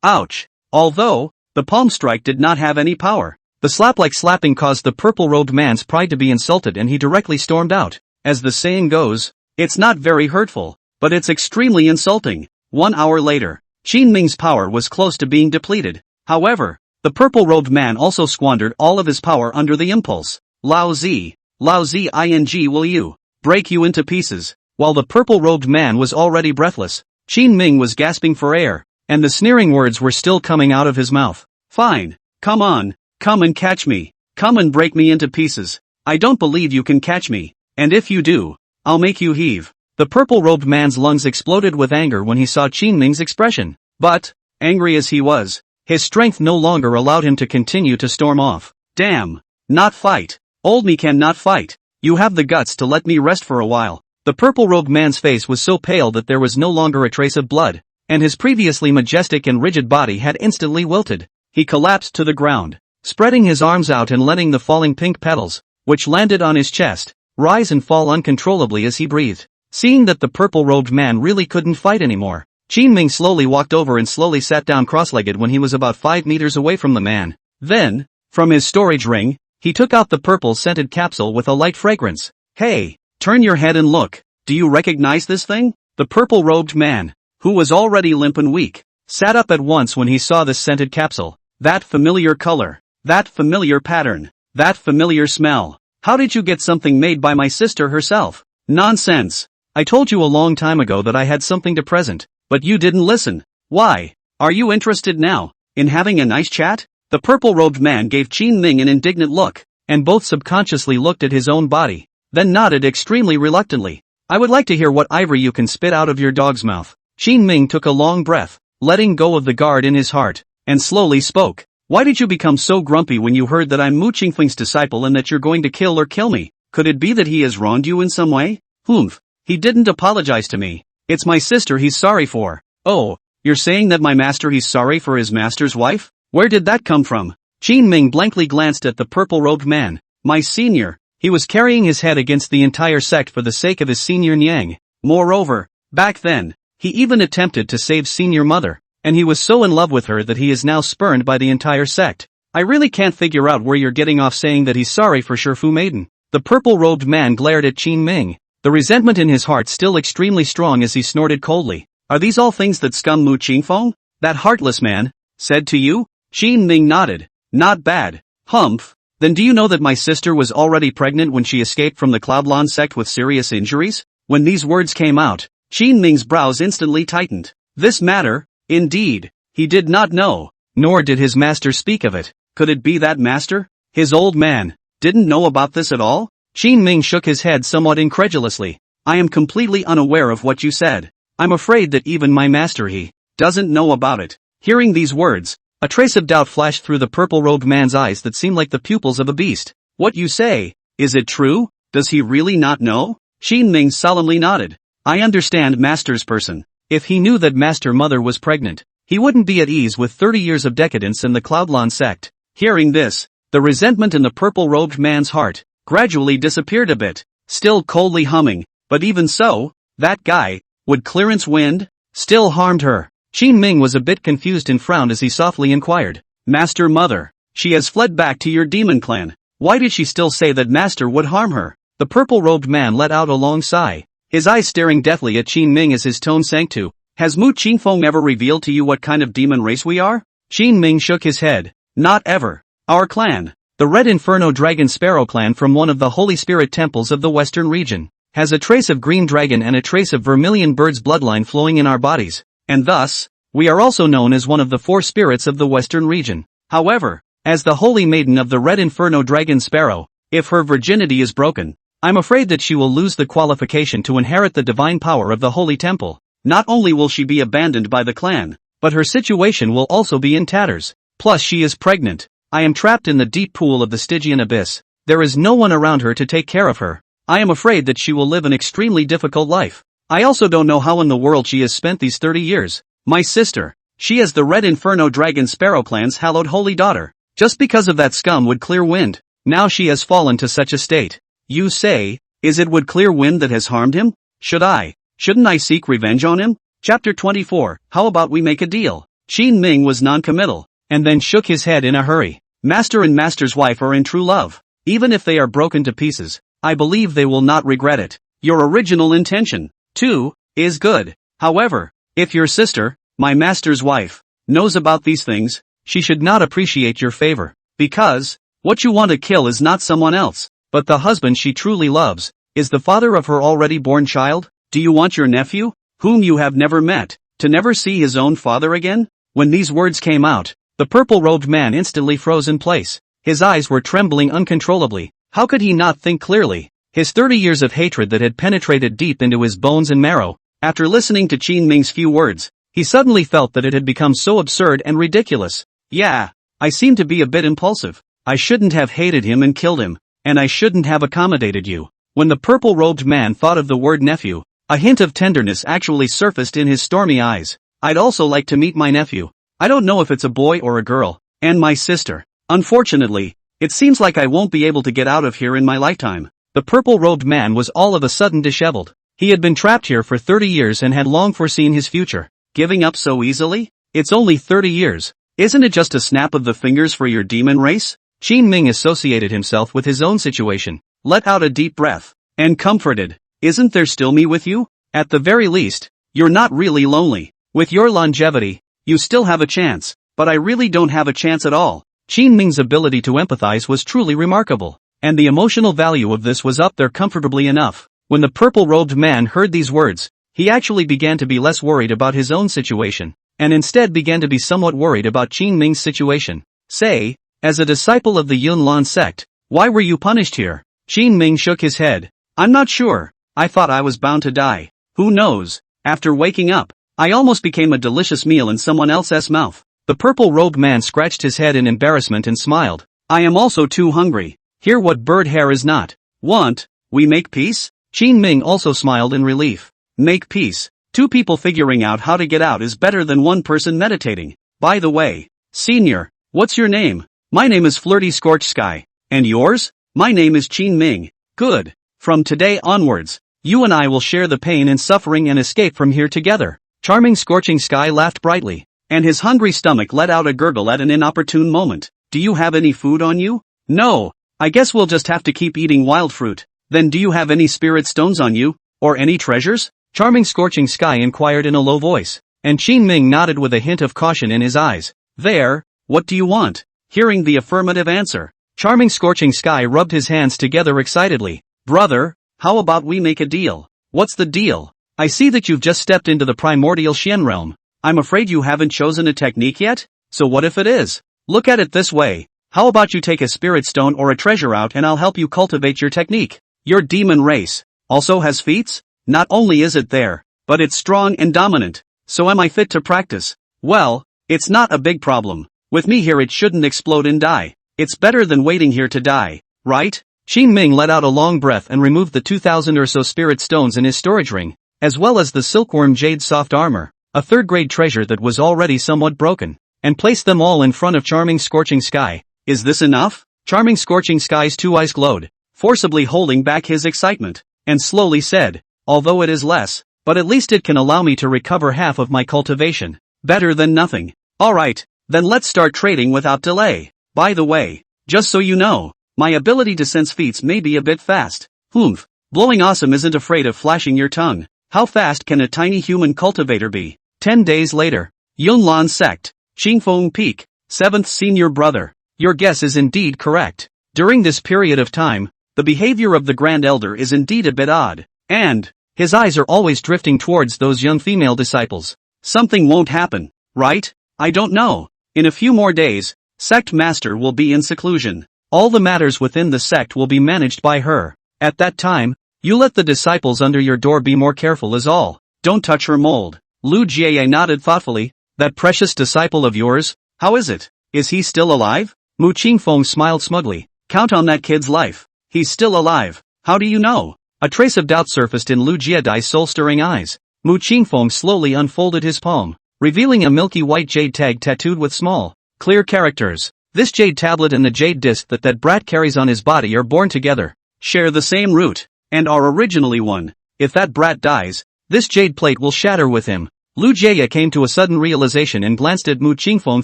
Ouch. Although, the palm strike did not have any power, the slap-like slapping caused the purple-robed man's pride to be insulted and he directly stormed out. As the saying goes, it's not very hurtful, but it's extremely insulting. 1 hour later, Qin Ming's power was close to being depleted. However, the purple-robed man also squandered all of his power under the impulse. Lao Zi will you break you into pieces. While the purple-robed man was already breathless, Qin Ming was gasping for air, and the sneering words were still coming out of his mouth. Fine. Come on. Come and catch me. Come and break me into pieces. I don't believe you can catch me. And if you do, I'll make you heave. The purple-robed man's lungs exploded with anger when he saw Qin Ming's expression. But, angry as he was, his strength no longer allowed him to continue to storm off. Damn. Not fight. Old me cannot fight. You have the guts to let me rest for a while. The purple-robed man's face was so pale that there was no longer a trace of blood, and his previously majestic and rigid body had instantly wilted. He collapsed to the ground, spreading his arms out and letting the falling pink petals, which landed on his chest, rise and fall uncontrollably as he breathed. Seeing that the purple-robed man really couldn't fight anymore, Qin Ming slowly walked over and slowly sat down cross-legged when he was about 5 meters away from the man. Then, from his storage ring, he took out the purple-scented capsule with a light fragrance. Hey, turn your head and look. Do you recognize this thing? The purple-robed man, who was already limp and weak, sat up at once when he saw this scented capsule. That familiar color, that familiar pattern, that familiar smell. How did you get something made by my sister herself? Nonsense. I told you a long time ago that I had something to present, but you didn't listen. Why? Are you interested now in having a nice chat? The purple-robed man gave Qin Ming an indignant look, and both subconsciously looked at his own body, then nodded extremely reluctantly. I would like to hear what ivory you can spit out of your dog's mouth. Qin Ming took a long breath, letting go of the guard in his heart, and slowly spoke. Why did you become so grumpy when you heard that I'm Mu Qingfeng's disciple and that you're going to kill me? Could it be that he has wronged you in some way? Humph. He didn't apologize to me. It's my sister he's sorry for. Oh, you're saying that my master he's sorry for his master's wife? Where did that come from? Qin Ming blankly glanced at the purple-robed man. My senior. He was carrying his head against the entire sect for the sake of his senior Niang. Moreover, back then, he even attempted to save senior mother, and he was so in love with her that he is now spurned by the entire sect. I really can't figure out where you're getting off saying that he's sorry for Shifu Maiden. The purple-robed man glared at Qin Ming, the resentment in his heart still extremely strong as he snorted coldly. Are these all things that scum Mu Qingfeng, that heartless man, said to you? Qin Ming nodded. Not bad. Humph. Then do you know that my sister was already pregnant when she escaped from the Cloudlan sect with serious injuries? When these words came out, Qin Ming's brows instantly tightened. This matter, indeed, he did not know, nor did his master speak of it. Could it be that master, his old man, didn't know about this at all? Qin Ming shook his head somewhat incredulously. I am completely unaware of what you said. I'm afraid that even my master he doesn't know about it. Hearing these words, a trace of doubt flashed through the purple-robed man's eyes that seemed like the pupils of a beast. What you say, is it true? Does he really not know? Qin Ming solemnly nodded. I understand master's person. If he knew that master mother was pregnant, he wouldn't be at ease with 30 years of decadence in the Cloudlan sect. Hearing this, the resentment in the purple-robed man's heart gradually disappeared a bit, still coldly humming, but even so, that guy, would clearance wind, still harmed her. Qin Ming was a bit confused and frowned as he softly inquired. Master mother, she has fled back to your demon clan. Why did she still say that master would harm her? The purple-robed man let out a long sigh, his eyes staring deathly at Qin Ming as his tone sank to, has Mu Qingfeng ever revealed to you what kind of demon race we are? Qin Ming shook his head. Not ever. Our clan, the Red Inferno Dragon Sparrow clan from one of the Holy Spirit temples of the Western region, has a trace of green dragon and a trace of vermilion bird's bloodline flowing in our bodies, and thus, we are also known as one of the 4 spirits of the Western region. However, as the Holy Maiden of the Red Inferno Dragon Sparrow, if her virginity is broken, I'm afraid that she will lose the qualification to inherit the divine power of the Holy Temple. Not only will she be abandoned by the clan, but her situation will also be in tatters. Plus she is pregnant. I am trapped in the deep pool of the Stygian abyss. There is no one around her to take care of her. I am afraid that she will live an extremely difficult life. I also don't know how in the world she has spent these 30 years. My sister, she is the Red Inferno Dragon Sparrow clan's hallowed holy daughter. Just because of that scum Wood Clear Wind, now she has fallen to such a state. You say, is it Wood Clear Wind that has harmed him? Shouldn't I seek revenge on him? Chapter 24, how about we make a deal? Qin Ming was non-committal, and then shook his head in a hurry. Master and master's wife are in true love. Even if they are broken to pieces, I believe they will not regret it. Your original intention, too, is good. However, if your sister, my master's wife, knows about these things, she should not appreciate your favor. Because, what you want to kill is not someone else, but the husband she truly loves, is the father of her already born child. Do you want your nephew, whom you have never met, to never see his own father again? When these words came out, the purple-robed man instantly froze in place. His eyes were trembling uncontrollably. How could he not think clearly? His 30 years of hatred that had penetrated deep into his bones and marrow. After listening to Qin Ming's few words, he suddenly felt that it had become so absurd and ridiculous. Yeah, I seem to be a bit impulsive. I shouldn't have hated him and killed him, and I shouldn't have accommodated you. When the purple-robed man thought of the word nephew, a hint of tenderness actually surfaced in his stormy eyes. I'd also like to meet my nephew. I don't know if it's a boy or a girl, and my sister. Unfortunately, it seems like I won't be able to get out of here in my lifetime. The purple-robed man was all of a sudden disheveled. He had been trapped here for 30 years and had long foreseen his future. Giving up so easily? It's only 30 years. Isn't it just a snap of the fingers for your demon race? Qin Ming associated himself with his own situation, let out a deep breath, and comforted. Isn't there still me with you? At the very least, you're not really lonely. With your longevity, you still have a chance, but I really don't have a chance at all. Qin Ming's ability to empathize was truly remarkable, and the emotional value of this was up there comfortably enough. When the purple-robed man heard these words, he actually began to be less worried about his own situation, and instead began to be somewhat worried about Qin Ming's situation. Say, as a disciple of the Yunlan sect, why were you punished here? Qin Ming shook his head. I'm not sure. I thought I was bound to die. Who knows? After waking up, I almost became a delicious meal in someone else's mouth. The purple-robed man scratched his head in embarrassment and smiled. I am also too hungry. Hear what bird hair is not. Want? We make peace? Qin Ming also smiled in relief. Make peace. Two people figuring out how to get out is better than one person meditating. By the way, senior, what's your name? My name is Flirty Scorched Sky. And yours? My name is Qin Ming. Good. From today onwards, you and I will share the pain and suffering and escape from here together. Charming Scorching Sky laughed brightly, and his hungry stomach let out a gurgle at an inopportune moment. Do you have any food on you? No. I guess we'll just have to keep eating wild fruit. Then do you have any spirit stones on you? Or any treasures? Charming Scorching Sky inquired in a low voice, and Qin Ming nodded with a hint of caution in his eyes. There, what do you want? Hearing the affirmative answer, Charming Scorching Sky rubbed his hands together excitedly. Brother, how about we make a deal? What's the deal? I see that you've just stepped into the primordial Xian realm. I'm afraid you haven't chosen a technique yet? So what if it is? Look at it this way. How about you take a spirit stone or a treasure out and I'll help you cultivate your technique? Your demon race also has feats? Not only is it there, but it's strong and dominant. So am I fit to practice? Well, it's not a big problem. With me here it shouldn't explode and die. It's better than waiting here to die, right? Qin Ming let out a long breath and removed the 2,000 or so spirit stones in his storage ring, as well as the silkworm jade soft armor, a third-grade treasure that was already somewhat broken, and placed them all in front of Charming Scorching Sky. Is this enough? Charming Scorching Sky's two eyes glowed, forcibly holding back his excitement, and slowly said, although it is less, but at least it can allow me to recover half of my cultivation. Better than nothing. Alright, then let's start trading without delay. By the way, just so you know, my ability to sense feats may be a bit fast. Humph. Blowing Awesome isn't afraid of flashing your tongue. How fast can a tiny human cultivator be? 10 days later. Yunlan Sect. Qingfeng Peak. 7th Senior Brother. Your guess is indeed correct. During this period of time, the behavior of the Grand Elder is indeed a bit odd. And his eyes are always drifting towards those young female disciples. Something won't happen, right? I don't know. In a few more days, Sect Master will be in seclusion. All the matters within the sect will be managed by her. At that time, you let the disciples under your door be more careful is all. Don't touch her mold. Lu Jie nodded thoughtfully. That precious disciple of yours, how is it? Is he still alive? Mu Qingfeng smiled smugly. Count on that kid's life. He's still alive. How do you know? A trace of doubt surfaced in Lu Jiedai's soul-stirring eyes. Mu Qingfeng slowly unfolded his palm, revealing a milky white jade tag tattooed with small, clear characters. This jade tablet and the jade disc that brat carries on his body are born together, share the same root, and are originally one. If that brat dies, this jade plate will shatter with him. Lu Jie came to a sudden realization and glanced at Mu Qingfeng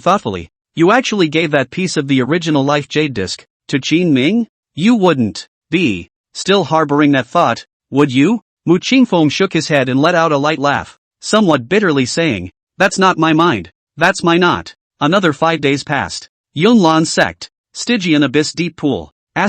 thoughtfully. You actually gave that piece of the original life jade disc to Qin Ming? You wouldn't be still harboring that thought, would you? Mu Qingfeng shook his head and let out a light laugh, somewhat bitterly saying, that's not my mind, that's my not. Another 5 days passed. Yunlan Sect. Stygian Abyss Deep Pool. How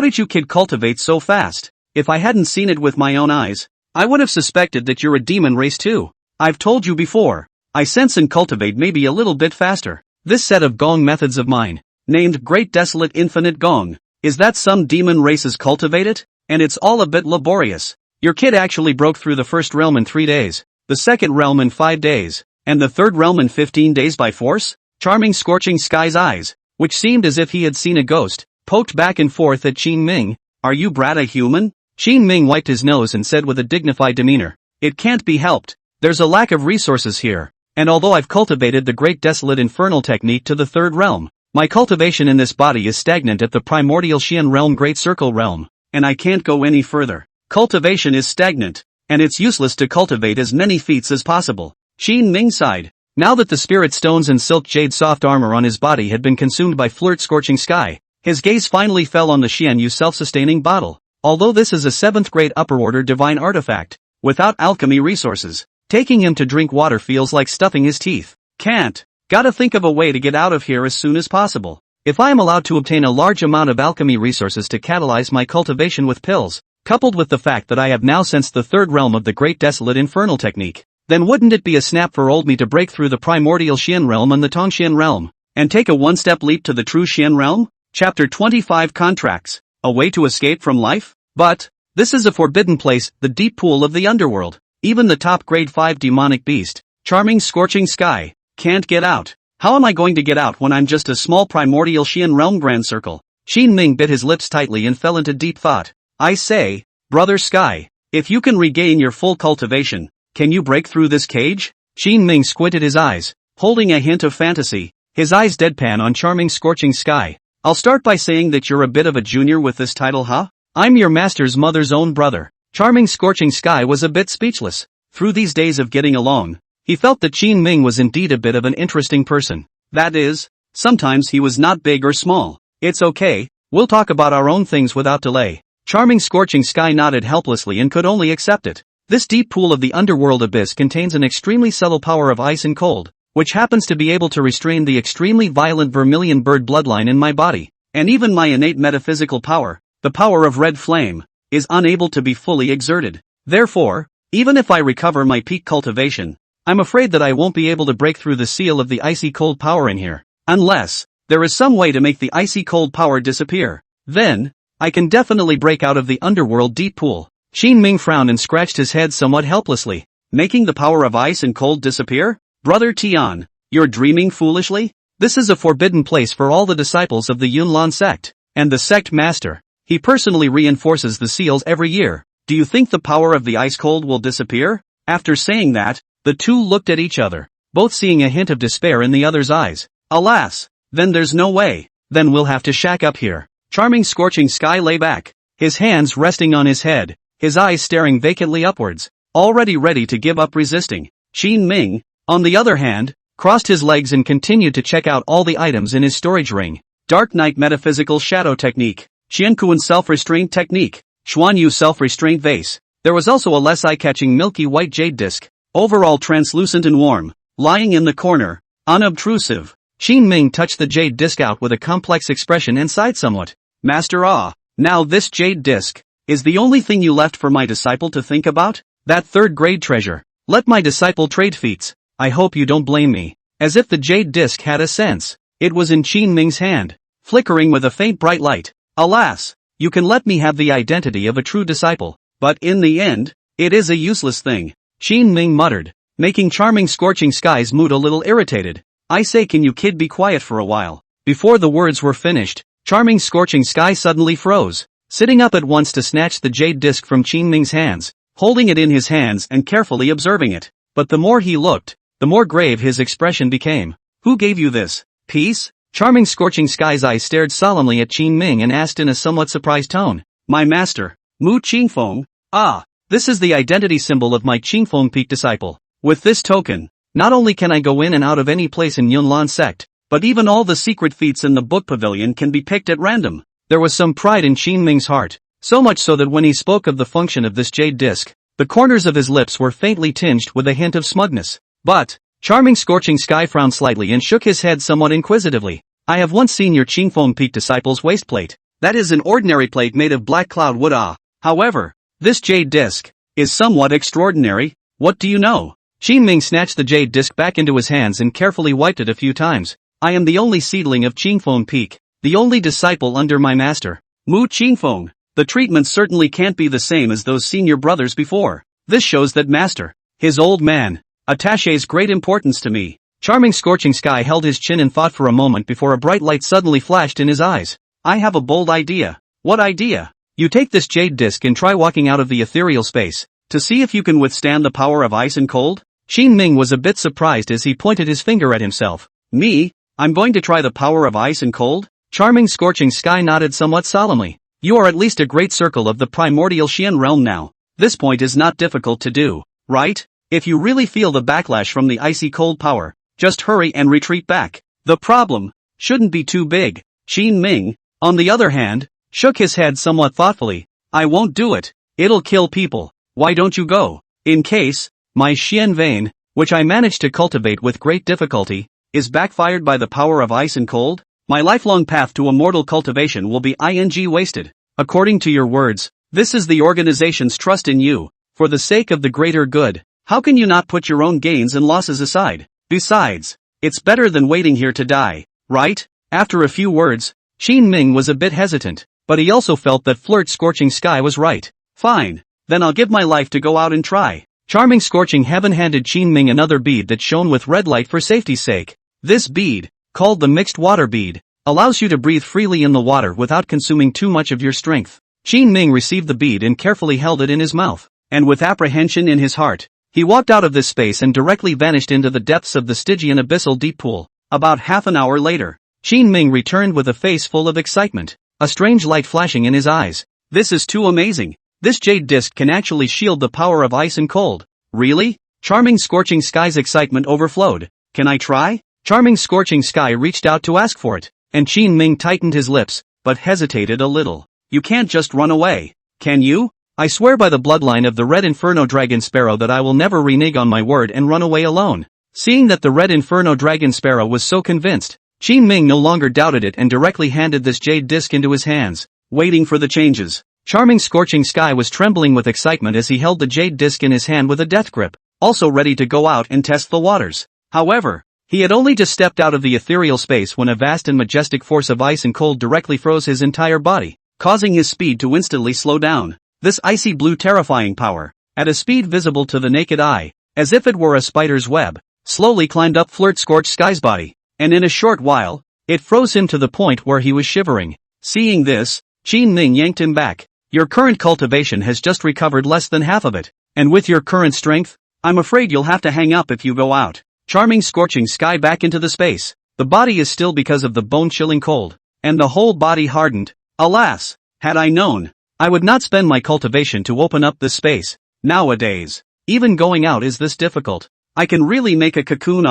did you kid cultivate so fast? If I hadn't seen it with my own eyes, I would have suspected that you're a demon race too. I've told you before. I sense and cultivate maybe a little bit faster. This set of gong methods of mine, named Great Desolate Infinite Gong, Is that some demon races cultivate it? And it's all a bit laborious. Your kid actually broke through the first realm in 3 days, the second realm in 5 days, and the third realm in 15 days by force? Charming Scorching Sky's eyes, which seemed as if he had seen a ghost, poked back and forth at Qin Ming. Are you brat a human? Qin Ming wiped his nose and said with a dignified demeanor. It can't be helped. There's a lack of resources here. And although I've cultivated the Great Desolate Infernal technique to the third realm, my cultivation in this body is stagnant at the primordial Xian realm Great Circle realm, and I can't go any further. Cultivation is stagnant, and it's useless to cultivate as many feats as possible. Qin Ming sighed. Now that the spirit stones and silk jade soft armor on his body had been consumed by Flirt Scorching Sky, his gaze finally fell on the Xian Yu self-sustaining bottle. Although this is a 7th grade upper order divine artifact, without alchemy resources, taking him to drink water feels like stuffing his teeth. Can't. Gotta think of a way to get out of here as soon as possible. If I am allowed to obtain a large amount of alchemy resources to catalyze my cultivation with pills, coupled with the fact that I have now sensed the third realm of the Great Desolate Infernal technique, then wouldn't it be a snap for old me to break through the primordial Xian realm and the Tongxian realm, and take a one-step leap to the true Xian realm? Chapter 25 Contracts. A way to escape from life? But, this is a forbidden place, the deep pool of the underworld. Even the top grade 5 demonic beast, Charming Scorching Sky, can't get out. How am I going to get out when I'm just a small primordial Xian realm grand circle? Qin Ming bit his lips tightly and fell into deep thought. I say, Brother Sky, if you can regain your full cultivation, can you break through this cage? Qin Ming squinted his eyes, holding a hint of fantasy, his eyes deadpan on Charming Scorching Sky. I'll start by saying that you're a bit of a junior with this title, huh? I'm your master's mother's own brother. Charming Scorching Sky was a bit speechless. Through these days of getting along, he felt that Qin Ming was indeed a bit of an interesting person. That is, sometimes he was not big or small. It's okay, we'll talk about our own things without delay. Charming Scorching Sky nodded helplessly and could only accept it. This deep pool of the underworld abyss contains an extremely subtle power of ice and cold, which happens to be able to restrain the extremely violent vermilion bird bloodline in my body, and even my innate metaphysical power, the power of red flame, is unable to be fully exerted. Therefore, even if I recover my peak cultivation, I'm afraid that I won't be able to break through the seal of the icy cold power in here, unless there is some way to make the icy cold power disappear. Then, I can definitely break out of the underworld deep pool. Qin Ming frowned and scratched his head somewhat helplessly. Making the power of ice and cold disappear? Brother Tian, you're dreaming foolishly? This is a forbidden place for all the disciples of the Yunlan sect, and the sect master. He personally reinforces the seals every year. Do you think the power of the ice cold will disappear? After saying that, the two looked at each other, both seeing a hint of despair in the other's eyes. Alas, then there's no way. Then we'll have to shack up here. Charming Scorching Sky lay back, his hands resting on his head, his eyes staring vacantly upwards, already ready to give up resisting. Qin Ming, on the other hand, crossed his legs and continued to check out all the items in his storage ring. Dark Night Metaphysical Shadow Technique, Qiankuan Self-Restraint Technique, Xuanyu Self-Restraint Vase. There was also a less eye-catching milky white jade disc, overall translucent and warm, lying in the corner, unobtrusive. Qin Ming touched the jade disc out with a complex expression and sighed somewhat. Master now this jade disc is the only thing you left for my disciple to think about? That third grade treasure. Let my disciple trade feats. I hope you don't blame me. As if the jade disc had a sense. It was in Qin Ming's hand, flickering with a faint bright light. Alas, you can let me have the identity of a true disciple, but in the end, it is a useless thing. Qin Ming muttered, making Charming Scorching Sky's mood a little irritated. I say, can you kid be quiet for a while? Before the words were finished, Charming Scorching Sky suddenly froze, sitting up at once to snatch the jade disc from Qin Ming's hands, holding it in his hands and carefully observing it. But the more he looked, the more grave his expression became. Who gave you this piece? Charming Scorching Sky's eyes stared solemnly at Qin Ming and asked in a somewhat surprised tone. My master, Mu Qingfeng. This is the identity symbol of my Qingfeng peak disciple. With this token, not only can I go in and out of any place in Yunlan sect, but even all the secret feats in the book pavilion can be picked at random. There was some pride in Qin Ming's heart, so much so that when he spoke of the function of this jade disc, the corners of his lips were faintly tinged with a hint of smugness. But, Charming Scorching Sky frowned slightly and shook his head somewhat inquisitively. I have once seen your Qingfeng peak disciple's waist plate. That is an ordinary plate made of black cloud wood. However, this jade disc is somewhat extraordinary. What do you know? Qin Ming snatched the jade disc back into his hands and carefully wiped it a few times. I am the only seedling of Qingfeng peak, the only disciple under my master. Mu Qingfeng. The treatment certainly can't be the same as those senior brothers before. This shows that Master, his old man, attaches great importance to me. Charming Scorching Sky held his chin in thought for a moment before a bright light suddenly flashed in his eyes. I have a bold idea. What idea? You take this jade disc and try walking out of the ethereal space, to see if you can withstand the power of ice and cold? Qin Ming was a bit surprised as he pointed his finger at himself. Me? I'm going to try the power of ice and cold? Charming Scorching Sky nodded somewhat solemnly. You are at least a great circle of the primordial Xian realm now. This point is not difficult to do, right? If you really feel the backlash from the icy cold power, just hurry and retreat back. The problem shouldn't be too big. Qin Ming, on the other hand, shook his head somewhat thoughtfully. I won't do it. It'll kill people. Why don't you go? In case my Xian vein, which I managed to cultivate with great difficulty, is backfired by the power of ice and cold, my lifelong path to immortal cultivation will be wasted. According to your words, this is the organization's trust in you, for the sake of the greater good. How can you not put your own gains and losses aside? Besides, it's better than waiting here to die, right? After a few words, Qin Ming was a bit hesitant, but he also felt that Flirt Scorching Sky was right. Fine, then I'll give my life to go out and try. Charming Scorching Heaven handed Qin Ming another bead that shone with red light for safety's sake. This bead, called the mixed water bead, allows you to breathe freely in the water without consuming too much of your strength. Qin Ming received the bead and carefully held it in his mouth, and with apprehension in his heart, he walked out of this space and directly vanished into the depths of the Stygian abyssal deep pool. About half an hour later, Qin Ming returned with a face full of excitement, a strange light flashing in his eyes. This is too amazing. This jade disc can actually shield the power of ice and cold. Really? Charming Scorching Sky's excitement overflowed. Can I try? Charming Scorching Sky reached out to ask for it, and Qin Ming tightened his lips, but hesitated a little. You can't just run away, can you? I swear by the bloodline of the Red Inferno Dragon Sparrow that I will never renege on my word and run away alone. Seeing that the Red Inferno Dragon Sparrow was so convinced, Qin Ming no longer doubted it and directly handed this jade disc into his hands, waiting for the changes. Charming Scorching Sky was trembling with excitement as he held the jade disc in his hand with a death grip, also ready to go out and test the waters. However, he had only just stepped out of the ethereal space when a vast and majestic force of ice and cold directly froze his entire body, causing his speed to instantly slow down. This icy blue terrifying power, at a speed visible to the naked eye, as if it were a spider's web, slowly climbed up Flirt Scorched Sky's body, and in a short while, it froze him to the point where he was shivering. Seeing this, Qin Ming yanked him back. Your current cultivation has just recovered less than half of it, and with your current strength, I'm afraid you'll have to hang up if you go out. Charming Scorching Sky back into the space. The body is still because of the bone-chilling cold, and the whole body hardened. Alas, had I known, I would not spend my cultivation to open up this space. Nowadays, even going out is this difficult. I can really make a cocoon.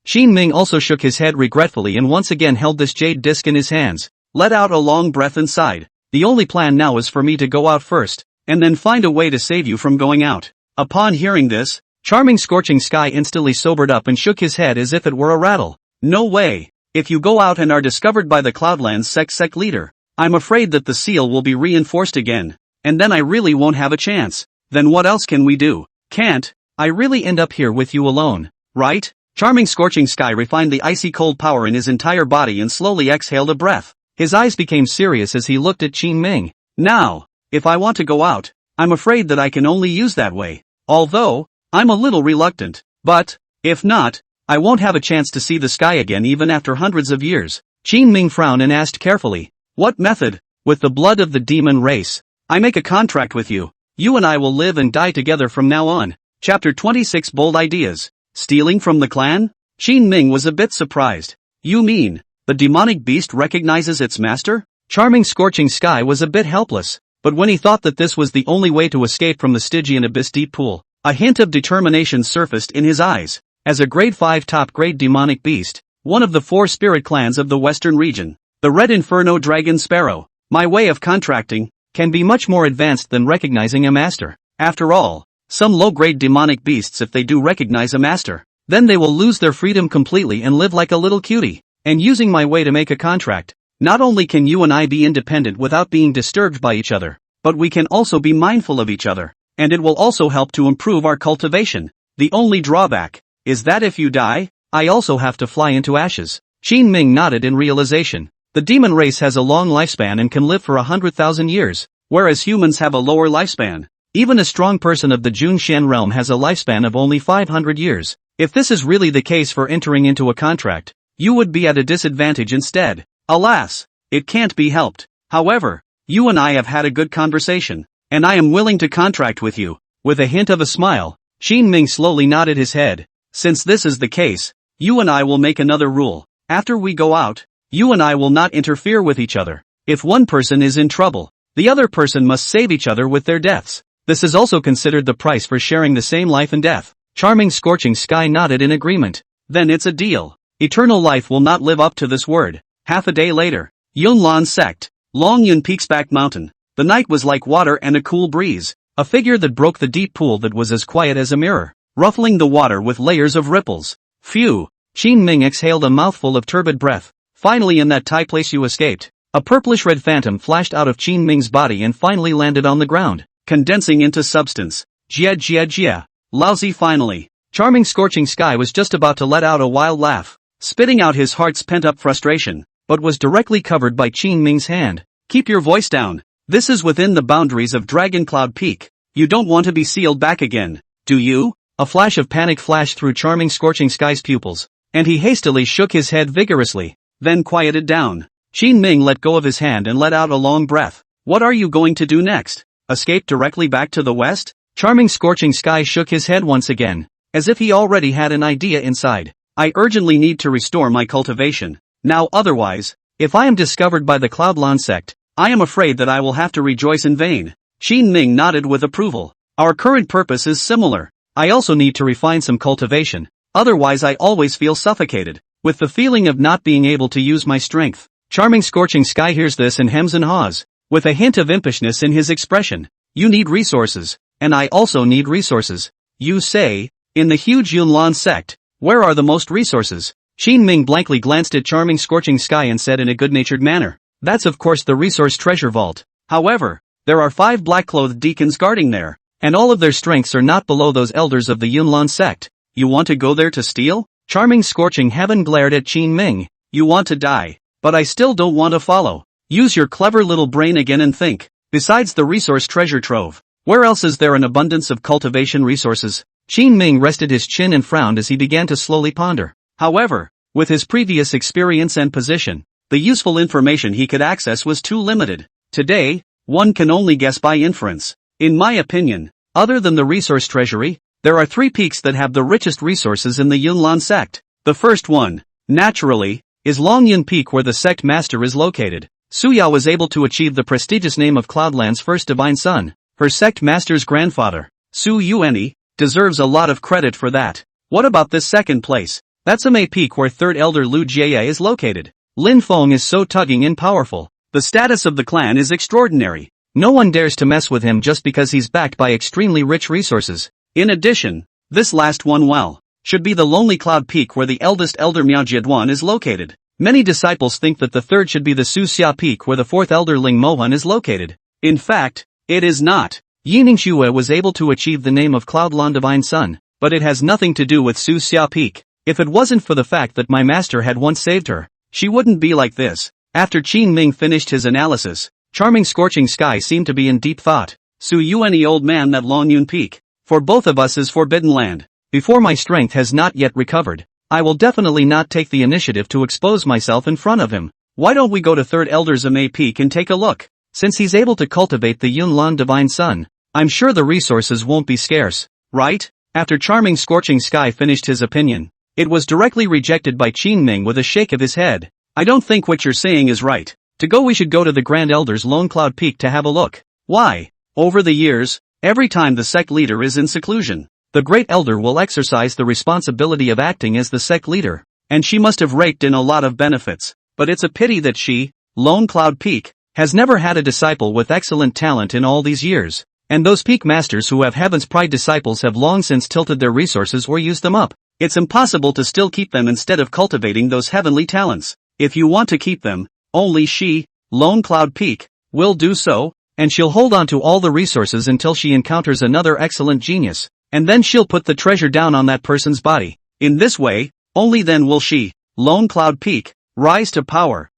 Qin Ming also shook his head regretfully and once again held this jade disc in his hands, let out a long breath and sighed. The only plan now is for me to go out first, and then find a way to save you from going out. Upon hearing this, Charming Scorching Sky instantly sobered up and shook his head as if it were a rattle. No way. If you go out and are discovered by the Cloudlands sect leader, I'm afraid that the seal will be reinforced again, and then I really won't have a chance. Then what else can we do? Can't I really end up here with you alone, right? Charming Scorching Sky refined the icy cold power in his entire body and slowly exhaled a breath. His eyes became serious as he looked at Qin Ming. Now, if I want to go out, I'm afraid that I can only use that way. Although, I'm a little reluctant. But, if not, I won't have a chance to see the sky again even after hundreds of years. Qin Ming frowned and asked carefully. What method? With the blood of the demon race. I make a contract with you. You and I will live and die together from now on. Chapter 26 Bold Ideas. Stealing from the clan? Qin Ming was a bit surprised. You mean, the demonic beast recognizes its master? Charming Scorching Sky was a bit helpless, but when he thought that this was the only way to escape from the Stygian abyss deep pool, a hint of determination surfaced in his eyes. As a grade 5 top-grade demonic beast, one of the 4 spirit clans of the western region, the Red Inferno Dragon Sparrow, my way of contracting can be much more advanced than recognizing a master. After all, some low-grade demonic beasts, if they do recognize a master, then they will lose their freedom completely and live like a little cutie. And using my way to make a contract, not only can you and I be independent without being disturbed by each other, but we can also be mindful of each other, and it will also help to improve our cultivation. The only drawback is that if you die, I also have to fly into ashes. Qin Ming nodded in realization. The demon race has a long lifespan and can live for 100,000 years, whereas humans have a lower lifespan. Even a strong person of the Junshan realm has a lifespan of only 500 years. If this is really the case for entering into a contract, you would be at a disadvantage instead. Alas, it can't be helped. However, you and I have had a good conversation, and I am willing to contract with you. With a hint of a smile, Qin Ming slowly nodded his head. Since this is the case, you and I will make another rule. After we go out, you and I will not interfere with each other. If one person is in trouble, the other person must save each other with their deaths. This is also considered the price for sharing the same life and death. Charming Scorching Sky nodded in agreement. Then it's a deal. Eternal life will not live up to this word. Half a day later, Yunlan sect, Longyun Peak's back mountain. The night was like water and a cool breeze. A figure that broke the deep pool that was as quiet as a mirror, ruffling the water with layers of ripples. Phew! Qin Ming exhaled a mouthful of turbid breath. Finally, in that tight place you escaped. A purplish-red phantom flashed out of Qin Ming's body and finally landed on the ground, condensing into substance. Jia jia jia. Lousy finally. Charming Scorching Sky was just about to let out a wild laugh, spitting out his heart's pent-up frustration, but was directly covered by Qin Ming's hand. Keep your voice down. This is within the boundaries of Dragon Cloud Peak. You don't want to be sealed back again, do you? A flash of panic flashed through Charming Scorching Sky's pupils, and he hastily shook his head vigorously, then quieted down. Qin Ming let go of his hand and let out a long breath. What are you going to do next? Escape directly back to the west? Charming Scorching Sky shook his head once again, as if he already had an idea inside. I urgently need to restore my cultivation. Now otherwise, if I am discovered by the Cloudland sect, I am afraid that I will have to rejoice in vain. Qin Ming nodded with approval. Our current purpose is similar. I also need to refine some cultivation, otherwise I always feel suffocated, with the feeling of not being able to use my strength. Charming Scorching Sky hears this and hems and haws, with a hint of impishness in his expression. You need resources, and I also need resources. You say, in the huge Yunlan sect, where are the most resources? Qin Ming blankly glanced at Charming Scorching Sky and said in a good-natured manner, that's of course the resource treasure vault. However, there are 5 black-clothed deacons guarding there, and all of their strengths are not below those elders of the Yunlan sect. You want to go there to steal? Charming Scorching Heaven glared at Qin Ming. You want to die, but I still don't want to follow. Use your clever little brain again and think. Besides the resource treasure trove, where else is there an abundance of cultivation resources? Qin Ming rested his chin and frowned as he began to slowly ponder. However, with his previous experience and position, the useful information he could access was too limited. Today, one can only guess by inference. In my opinion, other than the resource treasury, there are 3 peaks that have the richest resources in the Yunlan sect. The first one, naturally, is Longyun Peak, where the sect master is located. Suya was able to achieve the prestigious name of Cloudland's first divine son. Her sect master's grandfather, Su Yuani, deserves a lot of credit for that. What about this second place? That's Ame Peak, where third elder Lu Jie is located. Lin Feng is so tugging and powerful. The status of the clan is extraordinary. No one dares to mess with him just because he's backed by extremely rich resources. In addition, this last one should be the Lonely Cloud Peak, where the eldest elder Miao Jieduan is located. Many disciples think that the third should be the Su Xia Peak, where the fourth elder Ling Mohan is located. In fact, it is not. Yining Xue was able to achieve the name of Cloudland Divine Son, but it has nothing to do with Su Xia Peak. If it wasn't for the fact that my master had once saved her, she wouldn't be like this. After Qin Ming finished his analysis, Charming Scorching Sky seemed to be in deep thought. Su Yuani, old man, that Longyun Peak, for both of us is forbidden land. Before my strength has not yet recovered, I will definitely not take the initiative to expose myself in front of him. Why don't we go to third elder's Ame Peak and take a look? Since he's able to cultivate the Yunlan Divine Son, I'm sure the resources won't be scarce, right? After Charming Scorching Sky finished his opinion, it was directly rejected by Qin Ming with a shake of his head. I don't think what you're saying is right. To go, we should go to the Grand Elder's Lone Cloud Peak to have a look. Why? Over the years, every time the sect leader is in seclusion, the Great Elder will exercise the responsibility of acting as the sect leader, and she must have raked in a lot of benefits. But it's a pity that she, Lone Cloud Peak, has never had a disciple with excellent talent in all these years, and those peak masters who have Heaven's Pride disciples have long since tilted their resources or used them up. It's impossible to still keep them instead of cultivating those heavenly talents. If you want to keep them, only she, Lone Cloud Peak, will do so, and she'll hold on to all the resources until she encounters another excellent genius, and then she'll put the treasure down on that person's body. In this way, only then will she, Lone Cloud Peak, rise to power.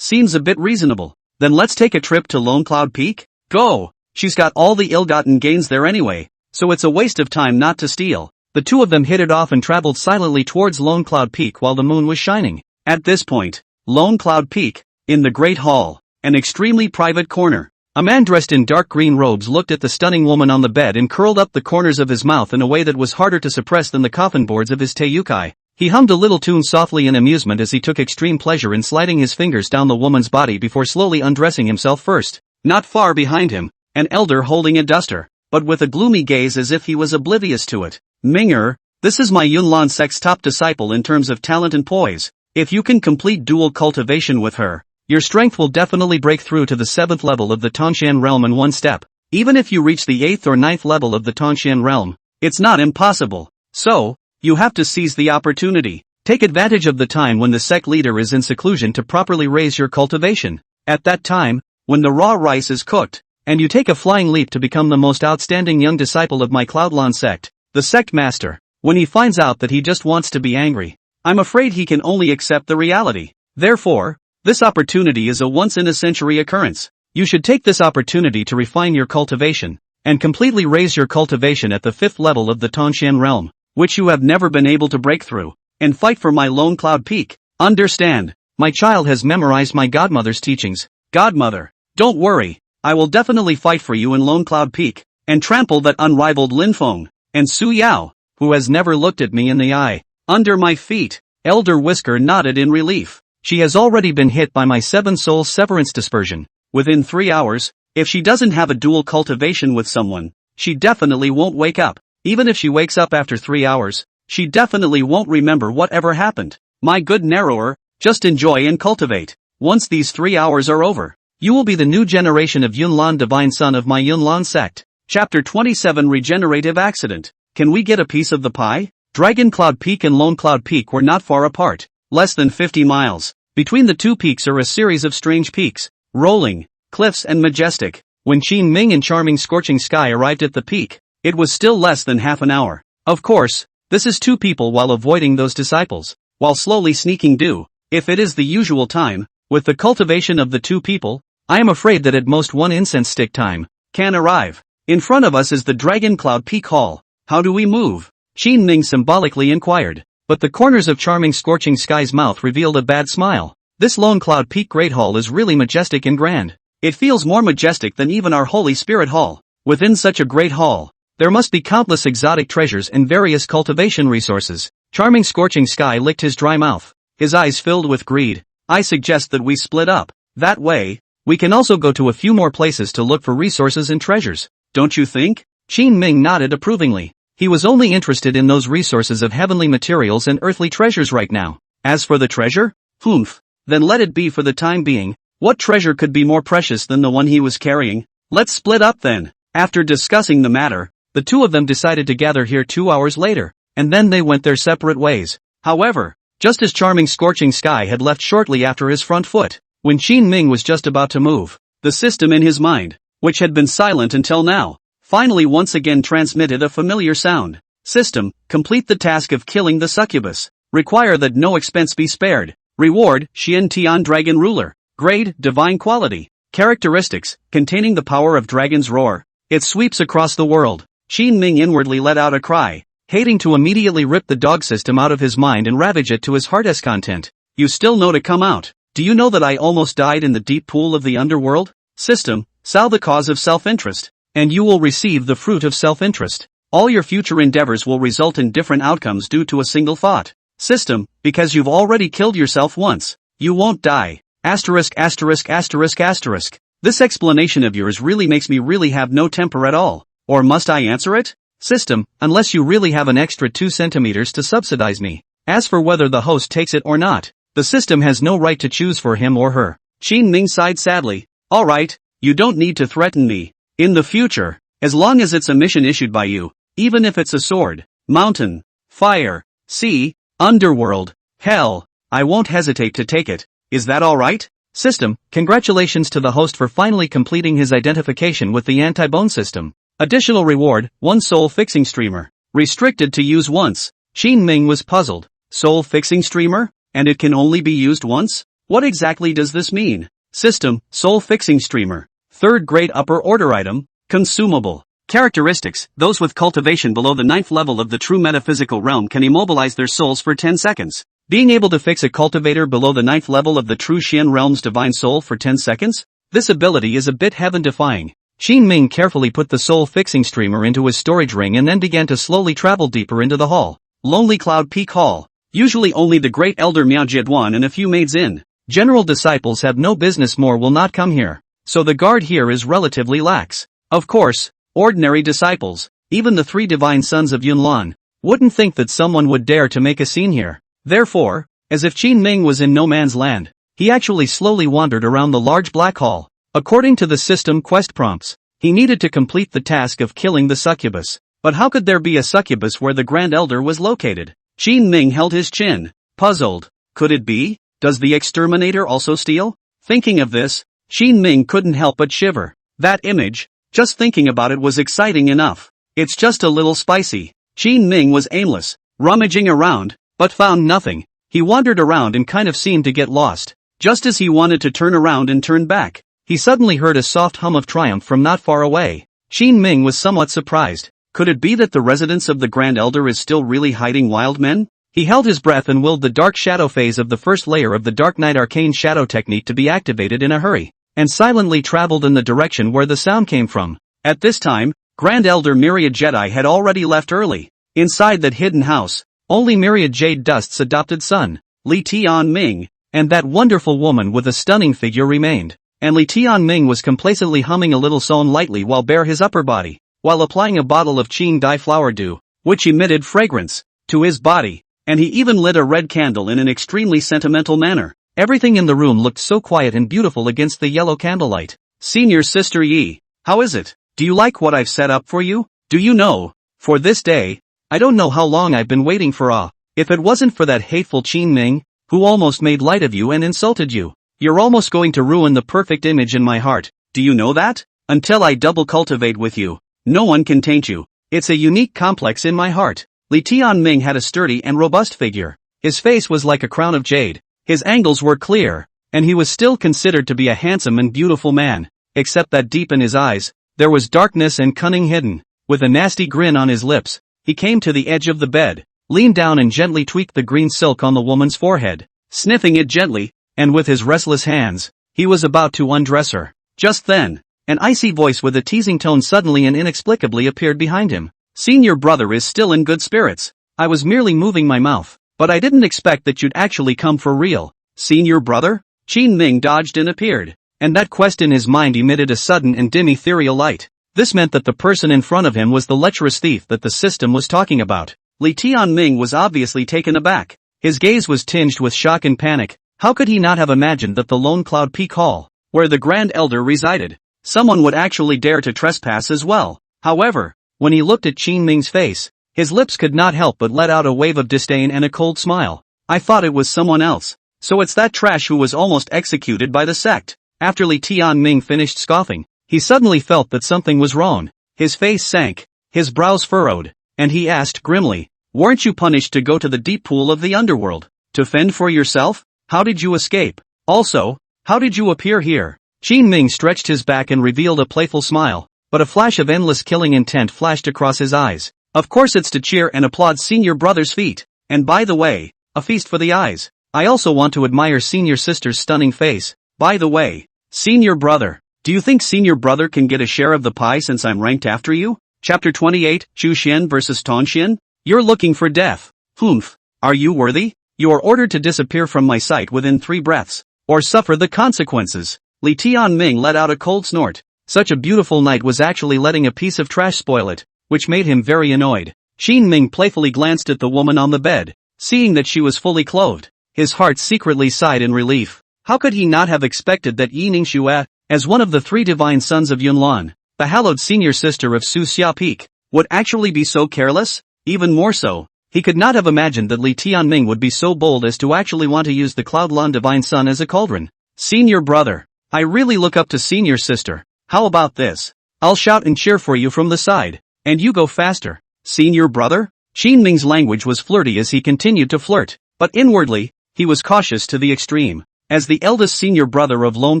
Seems a bit reasonable. Then let's take a trip to Lone Cloud Peak? Go! She's got all the ill-gotten gains there anyway, so it's a waste of time not to steal. The two of them hit it off and traveled silently towards Lone Cloud Peak while the moon was shining. At this point, Lone Cloud Peak, in the Great Hall, an extremely private corner. A man dressed in dark green robes looked at the stunning woman on the bed and curled up the corners of his mouth in a way that was harder to suppress than the coffin boards of his teyukai. He hummed a little tune softly in amusement as he took extreme pleasure in sliding his fingers down the woman's body before slowly undressing himself first. Not far behind him, an elder holding a duster, but with a gloomy gaze as if he was oblivious to it. Minger, this is my Yunlan sect's top disciple in terms of talent and poise. If you can complete dual cultivation with her, your strength will definitely break through to the 7th level of the Tanshan realm in one step. Even if you reach the 8th or 9th level of the Tanshan realm, it's not impossible. So, you have to seize the opportunity. Take advantage of the time when the sect leader is in seclusion to properly raise your cultivation. At that time, when the raw rice is cooked, and you take a flying leap to become the most outstanding young disciple of my Cloudlan sect, the sect master, when he finds out that he just wants to be angry, I'm afraid he can only accept the reality. Therefore, this opportunity is a once-in-a-century occurrence. You should take this opportunity to refine your cultivation, and completely raise your cultivation at the 5th level of the Tanshan realm, which you have never been able to break through, and fight for my Lone Cloud Peak. Understand, my child has memorized my godmother's teachings. Godmother, don't worry, I will definitely fight for you in Lone Cloud Peak, and trample that unrivaled Lin Feng, and Su Yao, who has never looked at me in the eye, under my feet. Elder Whisker nodded in relief. She has already been hit by my 7-soul severance dispersion. Within 3 hours, if she doesn't have a dual cultivation with someone, she definitely won't wake up. Even if she wakes up after 3 hours, she definitely won't remember whatever happened. My good narrower, just enjoy and cultivate. Once these 3 hours are over, you will be the new generation of Yunlan, divine son of my Yunlan sect. Chapter 27, Regenerative Accident. Can we get a piece of the pie? Dragon Cloud Peak and Lone Cloud Peak were not far apart, less than 50 miles. Between the two peaks are a series of strange peaks, rolling, cliffs and majestic. When Qin Ming and Charming Scorching Sky arrived at the peak, it was still less than half an hour. Of course, this is two people while avoiding those disciples, while slowly sneaking due. If it is the usual time, with the cultivation of the two people, I am afraid that at most one incense stick time can arrive. In front of us is the Dragon Cloud Peak Hall. How do we move? Qin Ming symbolically inquired, but the corners of Charming Scorching Sky's mouth revealed a bad smile. This Lone Cloud Peak Great Hall is really majestic and grand. It feels more majestic than even our Holy Spirit Hall. Within such a great hall, there must be countless exotic treasures and various cultivation resources. Charming Scorching Sky licked his dry mouth, his eyes filled with greed. I suggest that we split up. That way, we can also go to a few more places to look for resources and treasures. Don't you think? Qin Ming nodded approvingly. He was only interested in those resources of heavenly materials and earthly treasures right now. As for the treasure? Humph. Then let it be for the time being. What treasure could be more precious than the one he was carrying? Let's split up then. After discussing the matter, the two of them decided to gather here 2 hours later, and then they went their separate ways. However, just as Charming Scorching Sky had left shortly after his front foot, when Qin Ming was just about to move, the system in his mind, which had been silent until now, finally once again transmitted a familiar sound. System, complete the task of killing the succubus. Require that no expense be spared. Reward, Xian Tian Dragon Ruler. Grade, Divine Quality. Characteristics, containing the power of Dragon's Roar. It sweeps across the world. Qin Ming inwardly let out a cry, hating to immediately rip the dog system out of his mind and ravage it to his heart's content. You still know to come out. Do you know that I almost died in the deep pool of the underworld? System, solve the cause of self-interest, and you will receive the fruit of self-interest. All your future endeavors will result in different outcomes due to a single thought. System, because you've already killed yourself once, you won't die. Asterisk asterisk asterisk asterisk. This explanation of yours really makes me really have no temper at all. Or must I answer it? System, unless you really have an extra 2 centimeters to subsidize me. As for whether the host takes it or not, the system has no right to choose for him or her. Qin Ming sighed sadly. Alright, you don't need to threaten me. In the future, as long as it's a mission issued by you, even if it's a sword, mountain, fire, sea, underworld, hell, I won't hesitate to take it. Is that alright? System, congratulations to the host for finally completing his identification with the anti-bone system. Additional reward, 1 soul fixing streamer. Restricted to use once. Qin Ming was puzzled. Soul fixing streamer? And it can only be used once? What exactly does this mean? System, soul fixing streamer. Third grade upper order item, consumable. Characteristics, those with cultivation below the 9th level of the true metaphysical realm can immobilize their souls for 10 seconds. Being able to fix a cultivator below the 9th level of the true Xian realm's divine soul for 10 seconds? This ability is a bit heaven-defying. Qin Ming carefully put the soul-fixing streamer into his storage ring and then began to slowly travel deeper into the hall. Lonely Cloud Peak Hall. Usually only the great elder Miao Jieduan and a few maids in. General disciples have no business, more will not come here. So the guard here is relatively lax. Of course, ordinary disciples, even the 3 divine sons of Yunlan, wouldn't think that someone would dare to make a scene here. Therefore, as if Qin Ming was in no man's land, he actually slowly wandered around the large black hall. According to the system quest prompts, he needed to complete the task of killing the succubus. But how could there be a succubus where the Grand Elder was located? Qin Ming held his chin, puzzled. Could it be? Does the exterminator also steal? Thinking of this, Qin Ming couldn't help but shiver. That image, just thinking about it was exciting enough. It's just a little spicy. Qin Ming was aimless, rummaging around, but found nothing. He wandered around and kind of seemed to get lost. Just as he wanted to turn around and turn back, he suddenly heard a soft hum of triumph from not far away. Qin Ming was somewhat surprised. Could it be that the residence of the Grand Elder is still really hiding wild men? He held his breath and willed the dark shadow phase of the first layer of the Dark Knight arcane shadow technique to be activated in a hurry, and silently traveled in the direction where the sound came from. At this time, Grand Elder Myriad Jedi had already left early. Inside that hidden house, only Myriad Jade Dust's adopted son, Li Tianming, and that wonderful woman with a stunning figure remained. And Li Tianming was complacently humming a little song lightly while bare his upper body, while applying a bottle of Qing Dai flower dew, which emitted fragrance, to his body. And he even lit a red candle in an extremely sentimental manner. Everything in the room looked so quiet and beautiful against the yellow candlelight. Senior Sister Yi, how is it? Do you like what I've set up for you? Do you know, for this day, I don't know how long I've been waiting for. If it wasn't for that hateful Qin Ming, who almost made light of you and insulted you, you're almost going to ruin the perfect image in my heart. Do you know that? Until I double cultivate with you, no one can taint you. It's a unique complex in my heart. Li Tianming had a sturdy and robust figure. His face was like a crown of jade. His angles were clear, and he was still considered to be a handsome and beautiful man, except that deep in his eyes, there was darkness and cunning hidden. With a nasty grin on his lips, he came to the edge of the bed, leaned down and gently tweaked the green silk on the woman's forehead, sniffing it gently, and with his restless hands, he was about to undress her. Just then, an icy voice with a teasing tone suddenly and inexplicably appeared behind him. Senior brother is still in good spirits. I was merely moving my mouth, but I didn't expect that you'd actually come for real. Senior brother? Qin Ming dodged and appeared, and that quest in his mind emitted a sudden and dim ethereal light. This meant that the person in front of him was the lecherous thief that the system was talking about. Li Tianming was obviously taken aback. His gaze was tinged with shock and panic. How could he not have imagined that the Lone Cloud Peak Hall, where the Grand Elder resided, someone would actually dare to trespass as well? However, when he looked at Qin Ming's face, his lips could not help but let out a wave of disdain and a cold smile. I thought it was someone else. So it's that trash who was almost executed by the sect. After Li Tianming finished scoffing, he suddenly felt that something was wrong. His face sank, his brows furrowed, and he asked grimly, "Weren't you punished to go to the deep pool of the underworld? To fend for yourself? How did you escape? Also, how did you appear here?" Qin Ming stretched his back and revealed a playful smile, but a flash of endless killing intent flashed across his eyes. Of course it's to cheer and applaud senior brother's feat. And by the way, a feast for the eyes. I also want to admire senior sister's stunning face. By the way, senior brother, do you think senior brother can get a share of the pie since I'm ranked after you? Chapter 28, Zhu Xian vs. Tong Xian? You're looking for death. Humph. Are you worthy? You are ordered to disappear from my sight within 3 breaths, or suffer the consequences. Li Tianming let out a cold snort. Such a beautiful night was actually letting a piece of trash spoil it, which made him very annoyed. Qin Ming playfully glanced at the woman on the bed, seeing that she was fully clothed. His heart secretly sighed in relief. How could he not have expected that Yi Ningxue, as one of the 3 divine sons of Yunlan, the hallowed senior sister of Su Xia Peak, would actually be so careless? Even more so, he could not have imagined that Li Tianming would be so bold as to actually want to use the Cloudlan divine son as a cauldron. Senior brother, I really look up to senior sister. How about this? I'll shout and cheer for you from the side, and you go faster. Senior brother? Qin Ming's language was flirty as he continued to flirt, but inwardly, he was cautious to the extreme. As the eldest senior brother of Lone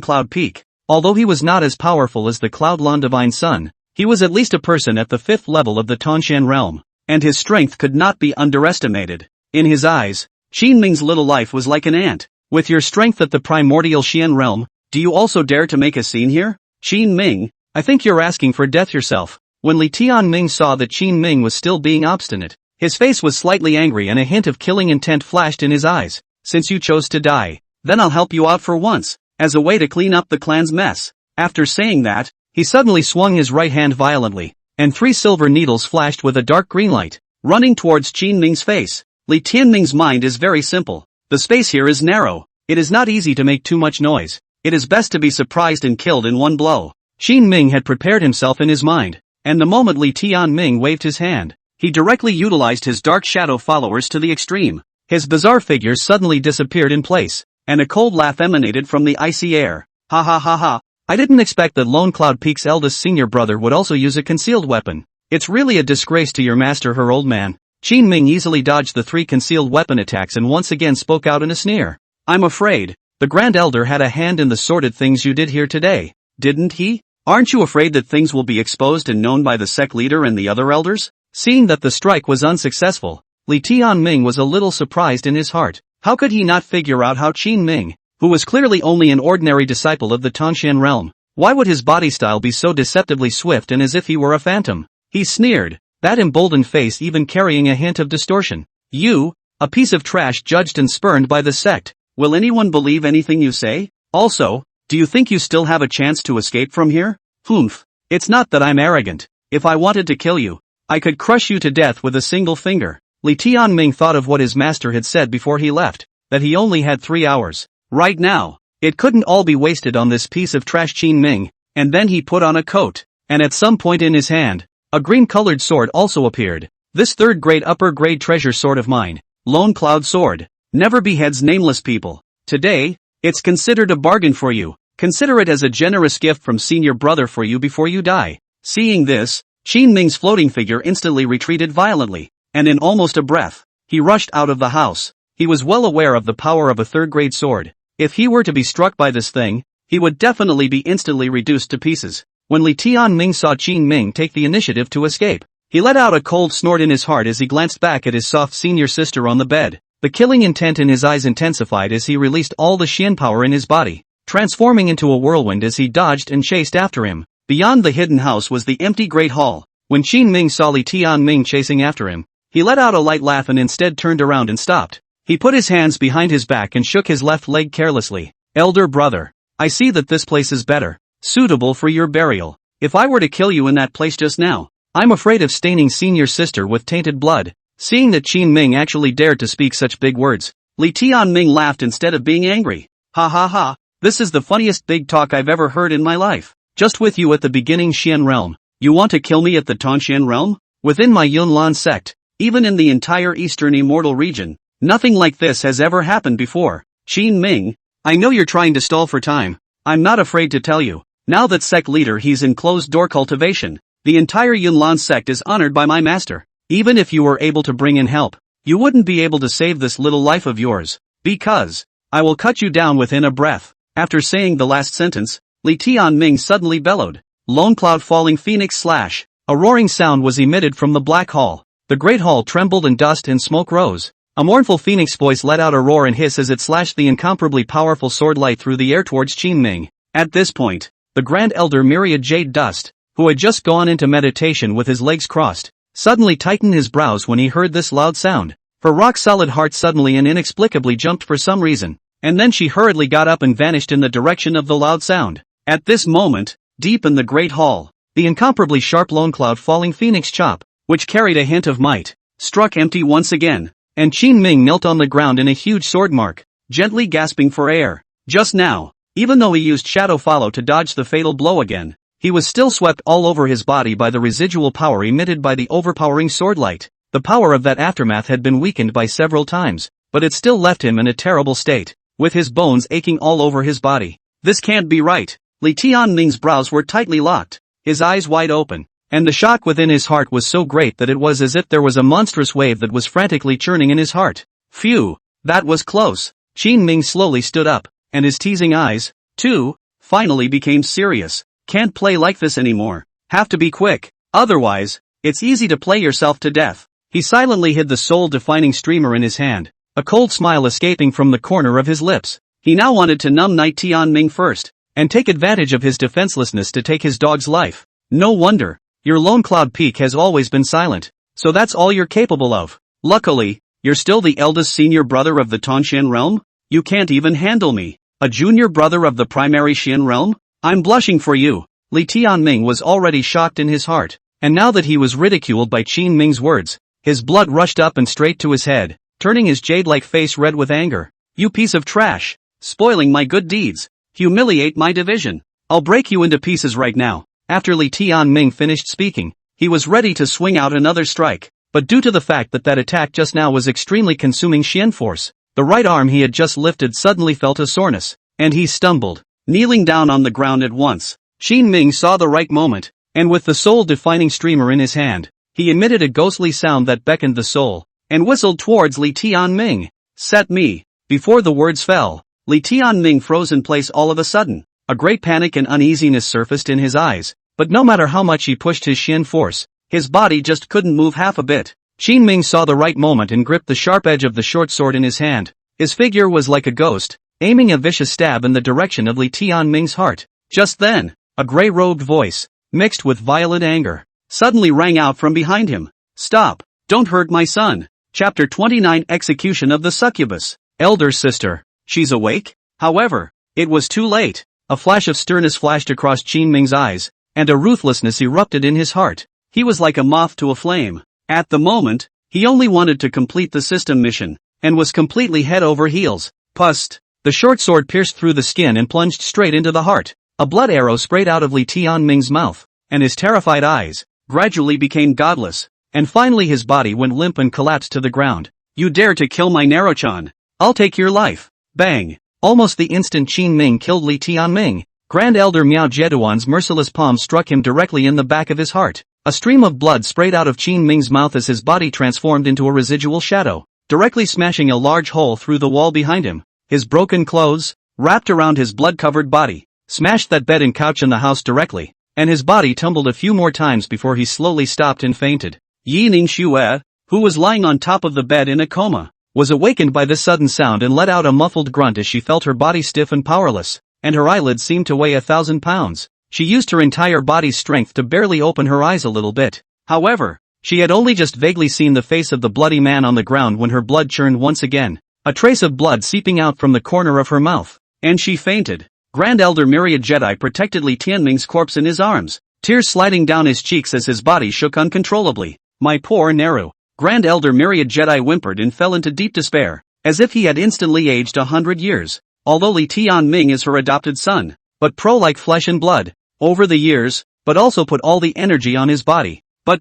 Cloud Peak, although he was not as powerful as the Cloudlon Divine Son, he was at least a person at the 5th level of the Tanshan realm, and his strength could not be underestimated. In his eyes, Qin Ming's little life was like an ant. With your strength at the primordial Xian realm, do you also dare to make a scene here? Qin Ming, I think you're asking for death yourself. When Li Tianming saw that Qin Ming was still being obstinate, his face was slightly angry and a hint of killing intent flashed in his eyes. Since you chose to die, then I'll help you out for once, as a way to clean up the clan's mess. After saying that, he suddenly swung his right hand violently, and 3 silver needles flashed with a dark green light, running towards Qin Ming's face. Li Tianming's mind is very simple. The space here is narrow. It is not easy to make too much noise. It is best to be surprised and killed in one blow. Qin Ming had prepared himself in his mind, and the moment Li Tianming waved his hand, he directly utilized his dark shadow followers to the extreme. His bizarre figure suddenly disappeared in place, and a cold laugh emanated from the icy air. Ha ha ha ha. I didn't expect that Lone Cloud Peak's eldest senior brother would also use a concealed weapon. It's really a disgrace to your master, her old man. Qin Ming easily dodged the 3 concealed weapon attacks and once again spoke out in a sneer. I'm afraid the Grand Elder had a hand in the sordid things you did here today, didn't he? Aren't you afraid that things will be exposed and known by the sect leader and the other elders? Seeing that the strike was unsuccessful, Li Tianming was a little surprised in his heart. How could he not figure out how Qin Ming, who was clearly only an ordinary disciple of the Tanshan realm, why would his body style be so deceptively swift and as if he were a phantom? He sneered, that emboldened face even carrying a hint of distortion. You, a piece of trash judged and spurned by the sect, will anyone believe anything you say? Also, do you think you still have a chance to escape from here? Humph. It's not that I'm arrogant. If I wanted to kill you, I could crush you to death with a single finger. Li Tianming thought of what his master had said before he left, that he only had 3 hours. Right now, it couldn't all be wasted on this piece of trash Qin Ming, and then he put on a coat, and at some point in his hand, a green-colored sword also appeared. This 3rd grade upper grade treasure sword of mine, Lone Cloud Sword, never beheads nameless people. Today, it's considered a bargain for you. Consider it as a generous gift from senior brother for you before you die. Seeing this, Qin Ming's floating figure instantly retreated violently, and in almost a breath, he rushed out of the house. He was well aware of the power of a 3rd grade sword. If he were to be struck by this thing, he would definitely be instantly reduced to pieces. When Li Tianming saw Qin Ming take the initiative to escape, he let out a cold snort in his heart as he glanced back at his soft senior sister on the bed. The killing intent in his eyes intensified as he released all the Xian power in his body, transforming into a whirlwind as he dodged and chased after him. Beyond the hidden house was the empty Great Hall. When Qin Ming saw Li Tianming chasing after him, he let out a light laugh and instead turned around and stopped. He put his hands behind his back and shook his left leg carelessly. Elder brother, I see that this place is better, suitable for your burial. If I were to kill you in that place just now, I'm afraid of staining senior sister with tainted blood. Seeing that Qin Ming actually dared to speak such big words, Li Tianming laughed instead of being angry. Ha ha ha, this is the funniest big talk I've ever heard in my life. Just with you at the beginning Xian realm, you want to kill me at the Tanshan realm? Within my Yunlan sect, even in the entire eastern Immortal region, nothing like this has ever happened before. Qin Ming, I know you're trying to stall for time. I'm not afraid to tell you. Now that sect leader he's in closed door cultivation, the entire Yunlan sect is honored by my master. Even if you were able to bring in help, you wouldn't be able to save this little life of yours, because I will cut you down within a breath. After saying the last sentence, Li Tianming suddenly bellowed. Lone cloud falling phoenix slash. A roaring sound was emitted from the black hall. The great hall trembled and dust and smoke rose. A mournful phoenix voice let out a roar and hiss as it slashed the incomparably powerful sword light through the air towards Qin Ming. At this point, the Grand Elder Myriad Jade Dust, who had just gone into meditation with his legs crossed, suddenly tightened his brows when he heard this loud sound. Her rock-solid heart suddenly and inexplicably jumped for some reason, and then she hurriedly got up and vanished in the direction of the loud sound. At this moment, deep in the great hall, the incomparably sharp lone cloud falling phoenix chop, which carried a hint of might, struck empty once again, and Qin Ming knelt on the ground in a huge sword mark, gently gasping for air. Just now, even though he used Shadow Follow to dodge the fatal blow again, he was still swept all over his body by the residual power emitted by the overpowering sword light. The power of that aftermath had been weakened by several times, but it still left him in a terrible state, with his bones aching all over his body. This can't be right. Li Tianming's brows were tightly locked, his eyes wide open, and the shock within his heart was so great that it was as if there was a monstrous wave that was frantically churning in his heart. Phew, that was close. Qin Ming slowly stood up, and his teasing eyes, too, finally became serious. Can't play like this anymore. Have to be quick. Otherwise, it's easy to play yourself to death. He silently hid the soul-defining streamer in his hand, a cold smile escaping from the corner of his lips. He now wanted to numb Night Tianming first, and take advantage of his defenselessness to take his dog's life. No wonder. Your lone cloud peak has always been silent, so that's all you're capable of. Luckily, you're still the eldest senior brother of the Tongxian realm? You can't even handle me. A junior brother of the primary Xian realm? I'm blushing for you. Li Tianming was already shocked in his heart, and now that he was ridiculed by Qin Ming's words, his blood rushed up and straight to his head, turning his jade-like face red with anger. You piece of trash. Spoiling my good deeds. Humiliate my division. I'll break you into pieces right now. After Li Tianming finished speaking, he was ready to swing out another strike, but due to the fact that attack just now was extremely consuming Xian force, the right arm he had just lifted suddenly felt a soreness, and he stumbled, kneeling down on the ground at once. Qin Ming saw the right moment, and with the soul-defining streamer in his hand, he emitted a ghostly sound that beckoned the soul, and whistled towards Li Tianming. Set me. Before the words fell, Li Tianming froze in place all of a sudden. A great panic and uneasiness surfaced in his eyes, but no matter how much he pushed his Xian force, his body just couldn't move half a bit. Qin Ming saw the right moment and gripped the sharp edge of the short sword in his hand. His figure was like a ghost, aiming a vicious stab in the direction of Li Tianming's heart. Just then, a gray-robed voice, mixed with violent anger, suddenly rang out from behind him. Stop! Don't hurt my son! Chapter 29 Execution of the Succubus. Elder sister. She's awake? However, it was too late. A flash of sternness flashed across Qin Ming's eyes, and a ruthlessness erupted in his heart. He was like a moth to a flame. At the moment, he only wanted to complete the system mission, and was completely head over heels. Pust! The short sword pierced through the skin and plunged straight into the heart. A blood arrow sprayed out of Li Tianming's mouth, and his terrified eyes gradually became godless, and finally his body went limp and collapsed to the ground. You dare to kill my Narochan? I'll take your life. Bang! Almost the instant Qin Ming killed Li Tianming, Grand Elder Miao Jeduan's merciless palm struck him directly in the back of his heart. A stream of blood sprayed out of Qin Ming's mouth as his body transformed into a residual shadow, directly smashing a large hole through the wall behind him. His broken clothes, wrapped around his blood-covered body, smashed that bed and couch in the house directly, and his body tumbled a few more times before he slowly stopped and fainted. Yi Ningxue, who was lying on top of the bed in a coma, was awakened by this sudden sound and let out a muffled grunt as she felt her body stiff and powerless, and her eyelids seemed to weigh 1,000 pounds. She used her entire body's strength to barely open her eyes a little bit. However, she had only just vaguely seen the face of the bloody man on the ground when her blood churned once again, a trace of blood seeping out from the corner of her mouth, and she fainted. Grand Elder Myriad Jedi protected Li Tianming's corpse in his arms, tears sliding down his cheeks as his body shook uncontrollably. My poor Neru. Grand Elder Myriad Jedi whimpered and fell into deep despair, as if he had instantly aged 100 years. Although Li Tianming is her adopted son, but pro like flesh and blood, over the years, but also put all the energy on his body. But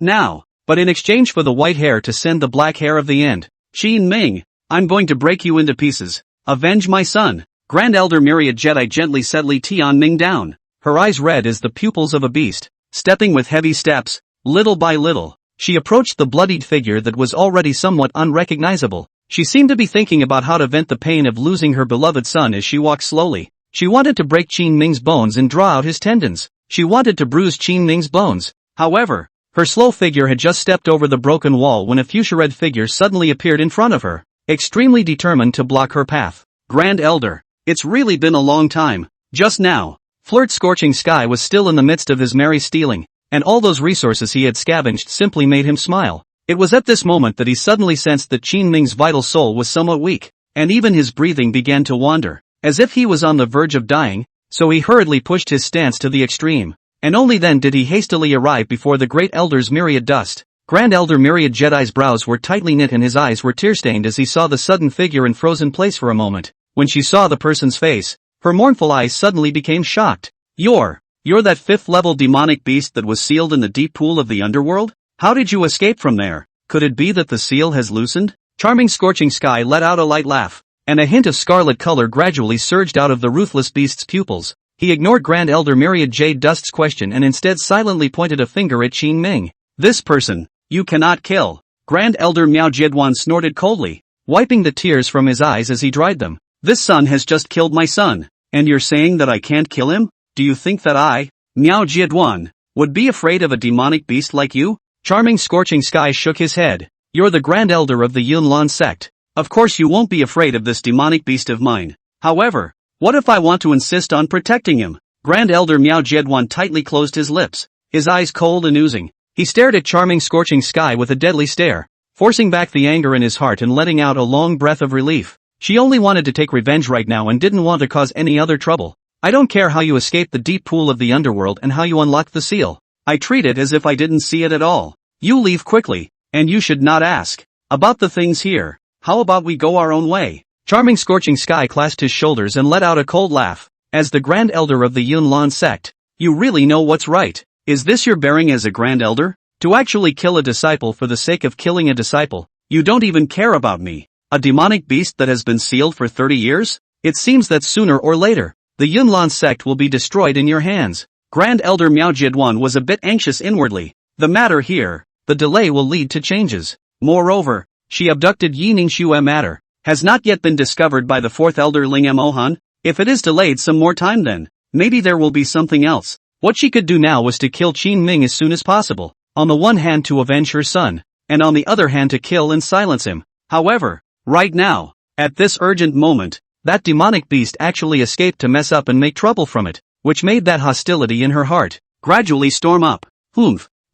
in exchange for the white hair to send the black hair of the end, Qin Ming, I'm going to break you into pieces. Avenge my son. Grand Elder Myriad Jedi gently set Li Tianming down, her eyes red as the pupils of a beast. Stepping with heavy steps, little by little, she approached the bloodied figure that was already somewhat unrecognizable. She seemed to be thinking about how to vent the pain of losing her beloved son as she walked slowly. She wanted to break Qin Ming's bones and draw out his tendons. She wanted to bruise Qin Ming's bones. However, her slow figure had just stepped over the broken wall when a fuchsia-red figure suddenly appeared in front of her, extremely determined to block her path. Grand Elder, it's really been a long time. Just now, Flirt Scorching Sky was still in the midst of his merry stealing, and all those resources he had scavenged simply made him smile. It was at this moment that he suddenly sensed that Qin Ming's vital soul was somewhat weak, and even his breathing began to wander, as if he was on the verge of dying, so he hurriedly pushed his stance to the extreme, and only then did he hastily arrive before the Great Elder's myriad dust. Grand Elder Myriad Jedi's brows were tightly knit and his eyes were tear-stained as he saw the sudden figure in frozen place for a moment. When she saw the person's face, her mournful eyes suddenly became shocked. You're that 5th-level demonic beast that was sealed in the deep pool of the underworld? How did you escape from there? Could it be that the seal has loosened? Charming Scorching Sky let out a light laugh, and a hint of scarlet color gradually surged out of the ruthless beast's pupils. He ignored Grand Elder Myriad Jade Dust's question and instead silently pointed a finger at Qin Ming. This person, you cannot kill. Grand Elder Miao Jeduan snorted coldly, wiping the tears from his eyes as he dried them. This son has just killed my son, and you're saying that I can't kill him? Do you think that I, Miao Jieduan, would be afraid of a demonic beast like you? Charming Scorching Sky shook his head. You're the Grand Elder of the Yunlan sect. Of course you won't be afraid of this demonic beast of mine. However, what if I want to insist on protecting him? Grand Elder Miao Jieduan tightly closed his lips, his eyes cold and oozing. He stared at Charming Scorching Sky with a deadly stare, forcing back the anger in his heart and letting out a long breath of relief. She only wanted to take revenge right now and didn't want to cause any other trouble. I don't care how you escaped the deep pool of the underworld and how you unlocked the seal. I treat it as if I didn't see it at all. You leave quickly, and you should not ask about the things here. How about we go our own way? Charming Scorching Sky clasped his shoulders and let out a cold laugh. As the Grand Elder of the Yunlan sect, you really know what's right. Is this your bearing as a Grand Elder? To actually kill a disciple for the sake of killing a disciple? You don't even care about me. A demonic beast that has been sealed for 30 years? It seems that sooner or later, the Yunlan sect will be destroyed in your hands. Grand Elder Miao Jieduan was a bit anxious inwardly. The matter here, the delay will lead to changes. Moreover, she abducted Yi Ningxue matter, has not yet been discovered by the 4th Elder Ling Mohan. If it is delayed some more time then, maybe there will be something else. What she could do now was to kill Qin Ming as soon as possible, on the one hand to avenge her son, and on the other hand to kill and silence him. However, right now, at this urgent moment, that demonic beast actually escaped to mess up and make trouble from it, which made that hostility in her heart gradually storm up.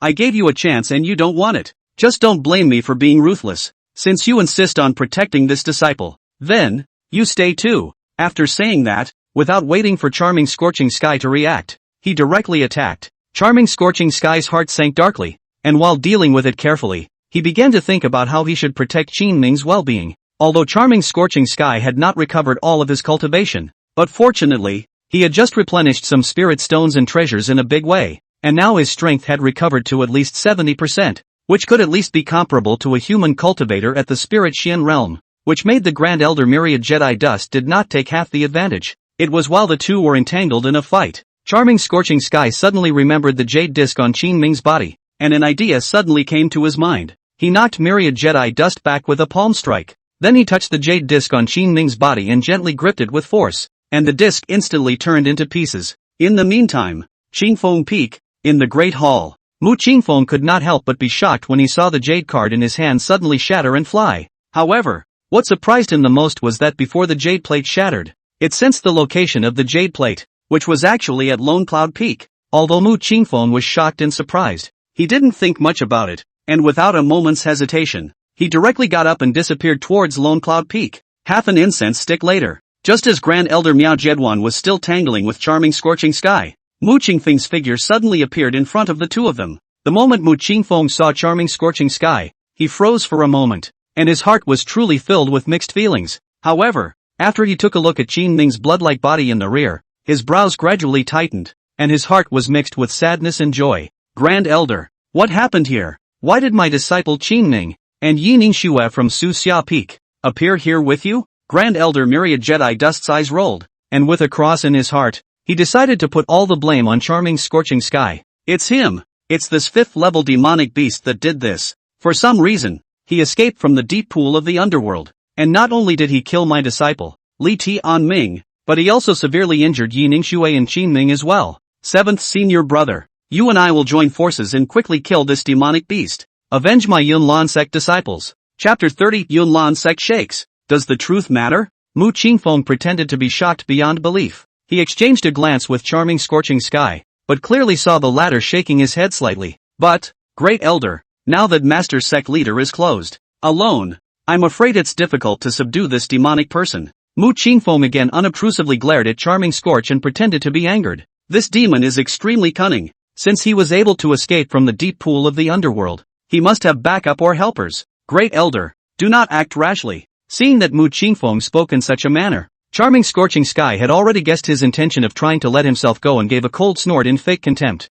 I gave you a chance and you don't want it. Just don't blame me for being ruthless. Since you insist on protecting this disciple, then, you stay too. After saying that, without waiting for Charming Scorching Sky to react, he directly attacked. Charming Scorching Sky's heart sank darkly, and while dealing with it carefully, he began to think about how he should protect Qin Ming's well-being. Although Charming Scorching Sky had not recovered all of his cultivation, but fortunately, he had just replenished some spirit stones and treasures in a big way, and now his strength had recovered to at least 70%, which could at least be comparable to a human cultivator at the Spirit Xian realm, which made the Grand Elder Myriad Jedi Dust did not take half the advantage. It was while the two were entangled in a fight, Charming Scorching Sky suddenly remembered the jade disc on Qin Ming's body, and an idea suddenly came to his mind. He knocked Myriad Jedi Dust back with a palm strike. Then he touched the jade disc on Qin Ming's body and gently gripped it with force, and the disc instantly turned into pieces. In the meantime, Qingfeng Peak, in the Great Hall, Mu Qingfeng could not help but be shocked when he saw the jade card in his hand suddenly shatter and fly. However, what surprised him the most was that before the jade plate shattered, it sensed the location of the jade plate, which was actually at Lone Cloud Peak. Although Mu Qingfeng was shocked and surprised, he didn't think much about it, and without a moment's hesitation, he directly got up and disappeared towards Lone Cloud Peak. Half an incense stick later, just as Grand Elder Miao Jieduan was still tangling with Charming Scorching Sky, Mu Qingfeng's figure suddenly appeared in front of the two of them. The moment Mu Qingfeng saw Charming Scorching Sky, he froze for a moment, and his heart was truly filled with mixed feelings. However, after he took a look at Qin Ming's blood-like body in the rear, his brows gradually tightened, and his heart was mixed with sadness and joy. Grand Elder, what happened here? Why did my disciple Qin Ming and Yi Ningxue from Su Xia Peak appear here with you? Grand Elder Myriad Jedi Dust's eyes rolled, and with a cross in his heart, he decided to put all the blame on Charming Scorching Sky. It's him. It's this 5th-level demonic beast that did this. For some reason, he escaped from the deep pool of the underworld, and not only did he kill my disciple, Li Tianming, but he also severely injured Yi Ningxue and Qin Ming as well. 7th Senior Brother, you and I will join forces and quickly kill this demonic beast. Avenge my Yunlan sect disciples. Chapter 30 Yunlan sect shakes. Does the truth matter? Mu Qingfeng pretended to be shocked beyond belief. He exchanged a glance with Charming Scorching Sky, but clearly saw the latter shaking his head slightly. But, Great Elder, now that Master Sect Leader is closed, alone, I'm afraid it's difficult to subdue this demonic person. Mu Qingfeng again unobtrusively glared at Charming Scorch and pretended to be angered. This demon is extremely cunning. Since he was able to escape from the deep pool of the underworld, he must have backup or helpers. Great Elder, do not act rashly. Seeing that Mu Qingfeng spoke in such a manner, Charming Scorching Sky had already guessed his intention of trying to let himself go and gave a cold snort in fake contempt.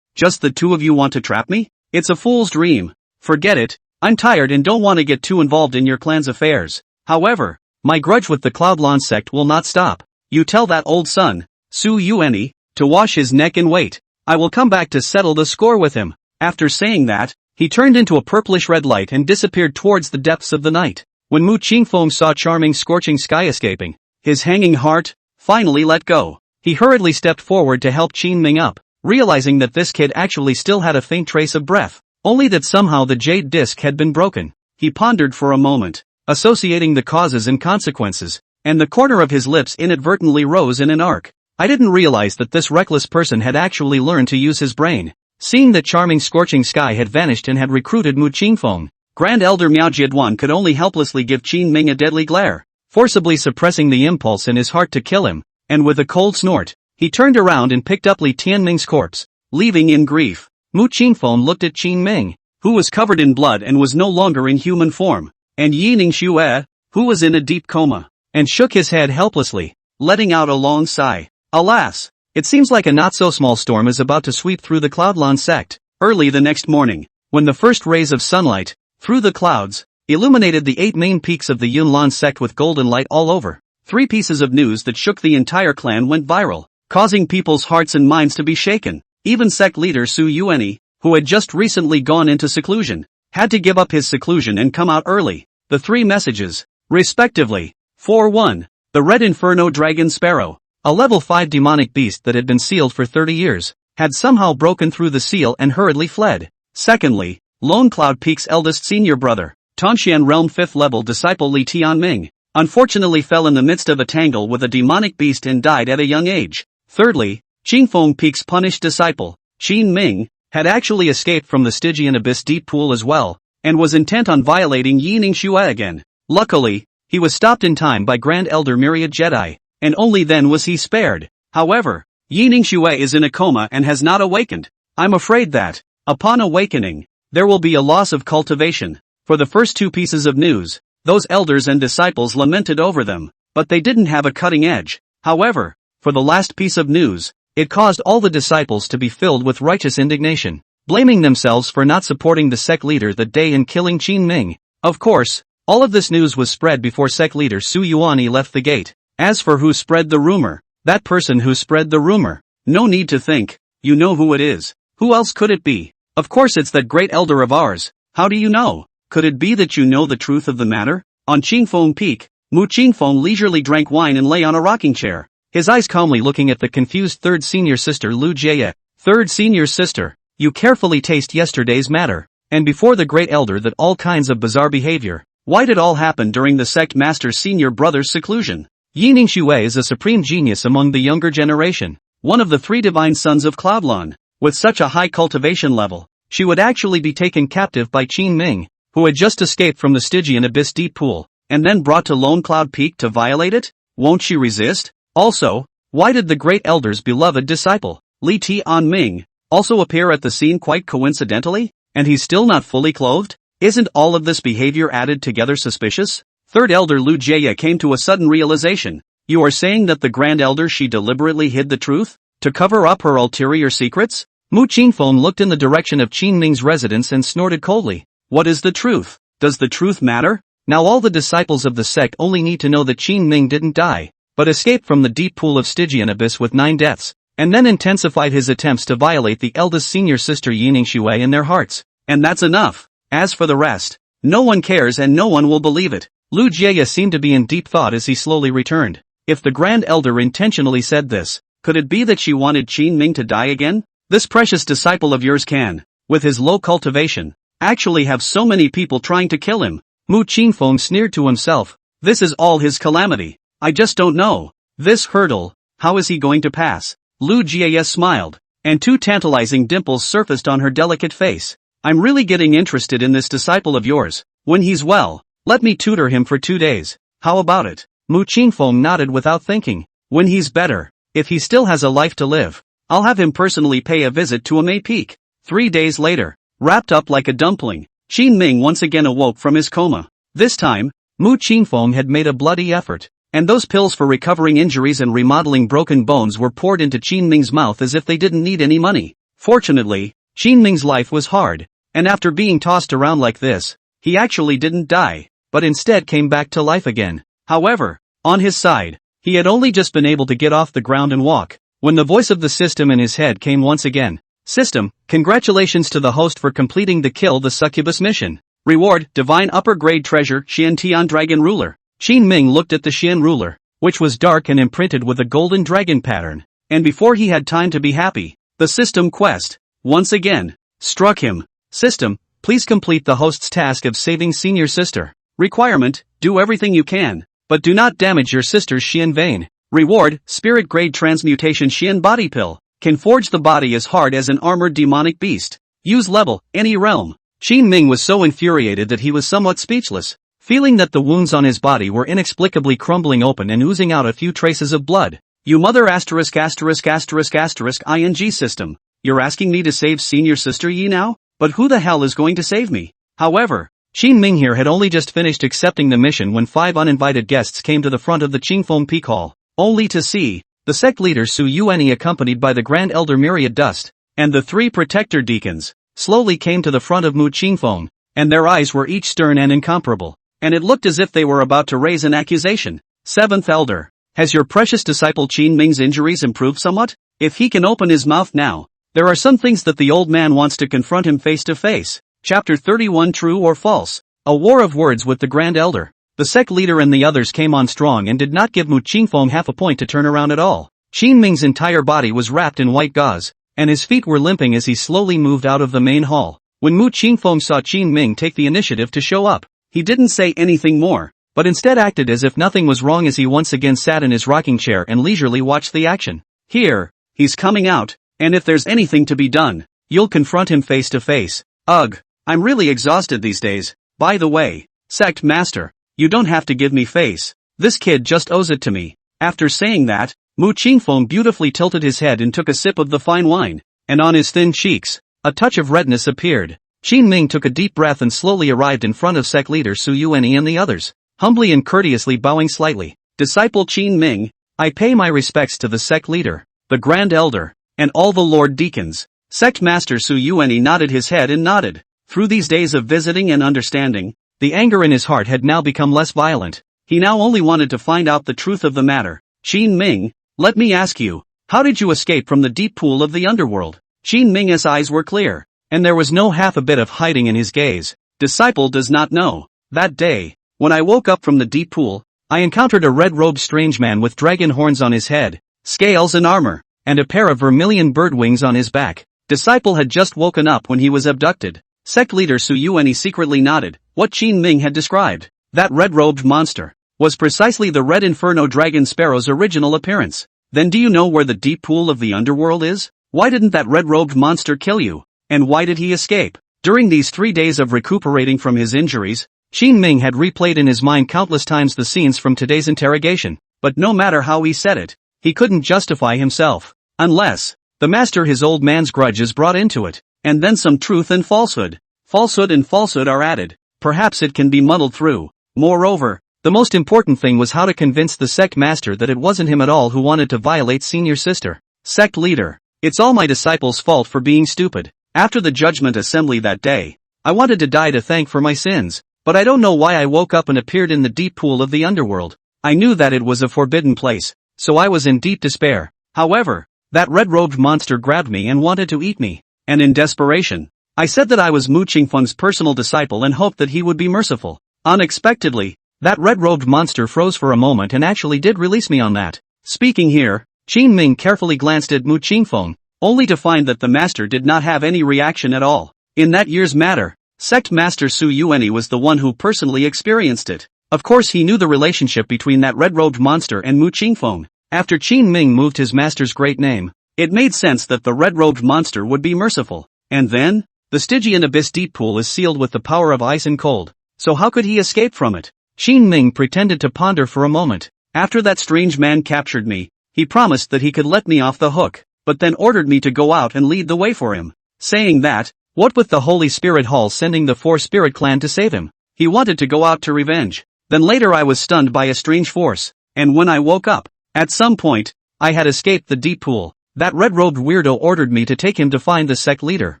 Just the two of you want to trap me? It's a fool's dream. Forget it, I'm tired and don't want to get too involved in your clan's affairs. However, my grudge with the Cloudlon sect will not stop. You tell that old son, Su Yuani, to wash his neck and wait. I will come back to settle the score with him. After saying that, he turned into a purplish red light and disappeared towards the depths of the night. When Mu Qingfeng saw Charming Scorching Sky escaping, his hanging heart finally let go. He hurriedly stepped forward to help Qin Ming up, realizing that this kid actually still had a faint trace of breath, only that somehow the jade disc had been broken. He pondered for a moment, associating the causes and consequences, and the corner of his lips inadvertently rose in an arc. I didn't realize that this reckless person had actually learned to use his brain. Seeing that Charming Scorching Sky had vanished and had recruited Mu Qingfeng, Grand Elder Miao Jieduan could only helplessly give Qin Ming a deadly glare, forcibly suppressing the impulse in his heart to kill him, and with a cold snort, he turned around and picked up Li Tianming's corpse, leaving in grief. Mu Qingfeng looked at Qin Ming, who was covered in blood and was no longer in human form, and Yining Xue, who was in a deep coma, and shook his head helplessly, letting out a long sigh. Alas! It seems like a not-so-small storm is about to sweep through the Cloudlan sect. Early the next morning, when the first rays of sunlight, through the clouds, illuminated the 8 main peaks of the Yunlan sect with golden light all over, 3 pieces of news that shook the entire clan went viral, causing people's hearts and minds to be shaken. Even sect leader Su Yuanyi, who had just recently gone into seclusion, had to give up his seclusion and come out early. The 3 messages, respectively. 4-1. The Red Inferno Dragon Sparrow, a level 5 demonic beast that had been sealed for 30 years, had somehow broken through the seal and hurriedly fled. Secondly, Lone Cloud Peak's eldest senior brother, Tanshan Realm 5th level disciple Li Tianming, unfortunately fell in the midst of a tangle with a demonic beast and died at a young age. Thirdly, Qingfeng Peak's punished disciple, Qin Ming, had actually escaped from the Stygian Abyss deep pool as well, and was intent on violating Yining Xue again. Luckily, he was stopped in time by Grand Elder Myriad Jedi, and only then was he spared. However, Yining Xue is in a coma and has not awakened. I'm afraid that, upon awakening, there will be a loss of cultivation. For the first 2 pieces of news, those elders and disciples lamented over them, but they didn't have a cutting edge. However, for the last piece of news, it caused all the disciples to be filled with righteous indignation, blaming themselves for not supporting the sect leader that day and killing Qin Ming. Of course, all of this news was spread before sect leader Su Yuanyi left the gate. As for who spread the rumor, that person who spread the rumor, no need to think, you know who it is. Who else could it be? Of course it's that great elder of ours. How do you know? Could it be that you know the truth of the matter? On Qingfeng Peak, Mu Qingfeng leisurely drank wine and lay on a rocking chair, his eyes calmly looking at the confused third senior sister Lu Jie. Third senior sister, you carefully taste yesterday's matter, and before the great elder that all kinds of bizarre behavior. Why did all happen during the sect master's senior brother's seclusion? Yining Xue is a supreme genius among the younger generation, one of the 3 divine sons of Cloudlan. With such a high cultivation level, she would actually be taken captive by Qin Ming, who had just escaped from the Stygian Abyss deep pool, and then brought to Lone Cloud Peak to violate it? Won't she resist? Also, why did the great elder's beloved disciple, Li Tianming, also appear at the scene quite coincidentally? And he's still not fully clothed? Isn't all of this behavior added together suspicious? Third Elder Lu Jie came to a sudden realization. You are saying that the Grand Elder she deliberately hid the truth? To cover up her ulterior secrets? Mu Qingfeng looked in the direction of Qin Ming's residence and snorted coldly. What is the truth? Does the truth matter? Now all the disciples of the sect only need to know that Qin Ming didn't die, but escaped from the deep pool of Stygian Abyss with 9 deaths, and then intensified his attempts to violate the eldest senior sister Yining Xue in their hearts. And that's enough. As for the rest, no one cares and no one will believe it. Lu Jie seemed to be in deep thought as he slowly returned. If the Grand Elder intentionally said this, could it be that she wanted Qin Ming to die again? This precious disciple of yours can, with his low cultivation, actually have so many people trying to kill him. Mu Qingfeng sneered to himself. This is all his calamity. I just don't know. This hurdle, how is he going to pass? Lu Jie smiled, and 2 tantalizing dimples surfaced on her delicate face. I'm really getting interested in this disciple of yours. When he's well, let me tutor him for 2 days. How about it? Mu Qingfeng nodded without thinking. When he's better, if he still has a life to live, I'll have him personally pay a visit to Amei Peak. 3 days later, wrapped up like a dumpling, Qin Ming once again awoke from his coma. This time, Mu Qingfeng had made a bloody effort, and those pills for recovering injuries and remodeling broken bones were poured into Qin Ming's mouth as if they didn't need any money. Fortunately, Qin Ming's life was hard, and after being tossed around like this, he actually didn't die, but instead came back to life again. However, on his side, he had only just been able to get off the ground and walk, when the voice of the system in his head came once again. System, congratulations to the host for completing the Kill the Succubus mission. Reward, divine upper grade treasure, Xian Tian dragon ruler. Qin Ming looked at the Xian ruler, which was dark and imprinted with a golden dragon pattern, and before he had time to be happy, the system quest, once again, struck him. System, please complete the host's task of saving senior sister. Requirement, do everything you can, but do not damage your sister's Xian vein. Reward, spirit grade transmutation Xian body pill, can forge the body as hard as an armored demonic beast. Use level, any realm. Qin Ming was so infuriated that he was somewhat speechless, feeling that the wounds on his body were inexplicably crumbling open and oozing out a few traces of blood. You mother asterisk asterisk asterisk asterisk ing system, you're asking me to save senior sister Yi now? But who the hell is going to save me? However, Qin Ming here had only just finished accepting the mission when 5 uninvited guests came to the front of the Qingfeng Peak Hall, only to see the sect leader Su Yuanyi accompanied by the Grand Elder Myriad Dust, and the 3 protector deacons, slowly came to the front of Mu Qingfeng, and their eyes were each stern and incomparable, and it looked as if they were about to raise an accusation. 7th Elder, has your precious disciple Qin Ming's injuries improved somewhat? If he can open his mouth now, there are some things that the old man wants to confront him face to face. Chapter 31 True or False? A war of words with the Grand Elder. The sect leader and the others came on strong and did not give Mu Qingfeng half a point to turn around at all. Qin Ming's entire body was wrapped in white gauze, and his feet were limping as he slowly moved out of the main hall. When Mu Qingfeng saw Qin Ming take the initiative to show up, he didn't say anything more, but instead acted as if nothing was wrong as he once again sat in his rocking chair and leisurely watched the action. Here, he's coming out, and if there's anything to be done, you'll confront him face to face. Ugh, I'm really exhausted these days. By the way, Sect Master, you don't have to give me face. This kid just owes it to me. After saying that, Mu Qingfeng beautifully tilted his head and took a sip of the fine wine, and on his thin cheeks, a touch of redness appeared. Qin Ming took a deep breath and slowly arrived in front of sect leader Su Yuanyi and the others, humbly and courteously bowing slightly. Disciple Qin Ming, I pay my respects to the sect leader, the Grand Elder, and all the Lord Deacons. Sect Master Su Yuanyi nodded his head and nodded. Through these days of visiting and understanding, the anger in his heart had now become less violent. He now only wanted to find out the truth of the matter. Qin Ming, let me ask you, how did you escape from the deep pool of the underworld? Qin Ming's eyes were clear, and there was no half a bit of hiding in his gaze. Disciple does not know. That day, when I woke up from the deep pool, I encountered a red-robed strange man with dragon horns on his head, scales and armor, and a pair of vermilion bird wings on his back. Disciple had just woken up when he was abducted. Sect leader Su Yuanyi secretly nodded. What Qin Ming had described, that red-robed monster, was precisely the Red Inferno Dragon Sparrow's original appearance. Then do you know where the deep pool of the underworld is? Why didn't that red-robed monster kill you? And why did he escape? During these 3 days of recuperating from his injuries, Qin Ming had replayed in his mind countless times the scenes from today's interrogation, but no matter how he said it, he couldn't justify himself. Unless the master his old man's grudges brought into it, and then some truth and falsehood. Falsehood and falsehood are added. Perhaps it can be muddled through. Moreover, the most important thing was how to convince the sect master that it wasn't him at all who wanted to violate senior sister. Sect leader, it's all my disciples' fault for being stupid. After the judgment assembly that day, I wanted to die to thank for my sins, but I don't know why I woke up and appeared in the deep pool of the underworld. I knew that it was a forbidden place, so I was in deep despair. However, that red-robed monster grabbed me and wanted to eat me, and in desperation, I said that I was Mu Qingfeng's personal disciple and hoped that he would be merciful. Unexpectedly, that red-robed monster froze for a moment and actually did release me on that. Speaking here, Qin Ming carefully glanced at Mu Qingfeng, only to find that the master did not have any reaction at all. In that year's matter, Sect Master Su Yuanyi was the one who personally experienced it. Of course he knew the relationship between that red-robed monster and Mu Qingfeng. After Qin Ming moved his master's great name, it made sense that the red-robed monster would be merciful. And then, the Stygian Abyss deep pool is sealed with the power of ice and cold, so how could he escape from it? Qin Ming pretended to ponder for a moment. After that strange man captured me, he promised that he could let me off the hook, but then ordered me to go out and lead the way for him. Saying that, what with the Holy Spirit Hall sending the 4 Spirit Clan to save him, he wanted to go out to revenge. Then later I was stunned by a strange force, and when I woke up, at some point, I had escaped the deep pool. That red-robed weirdo ordered me to take him to find the sect leader.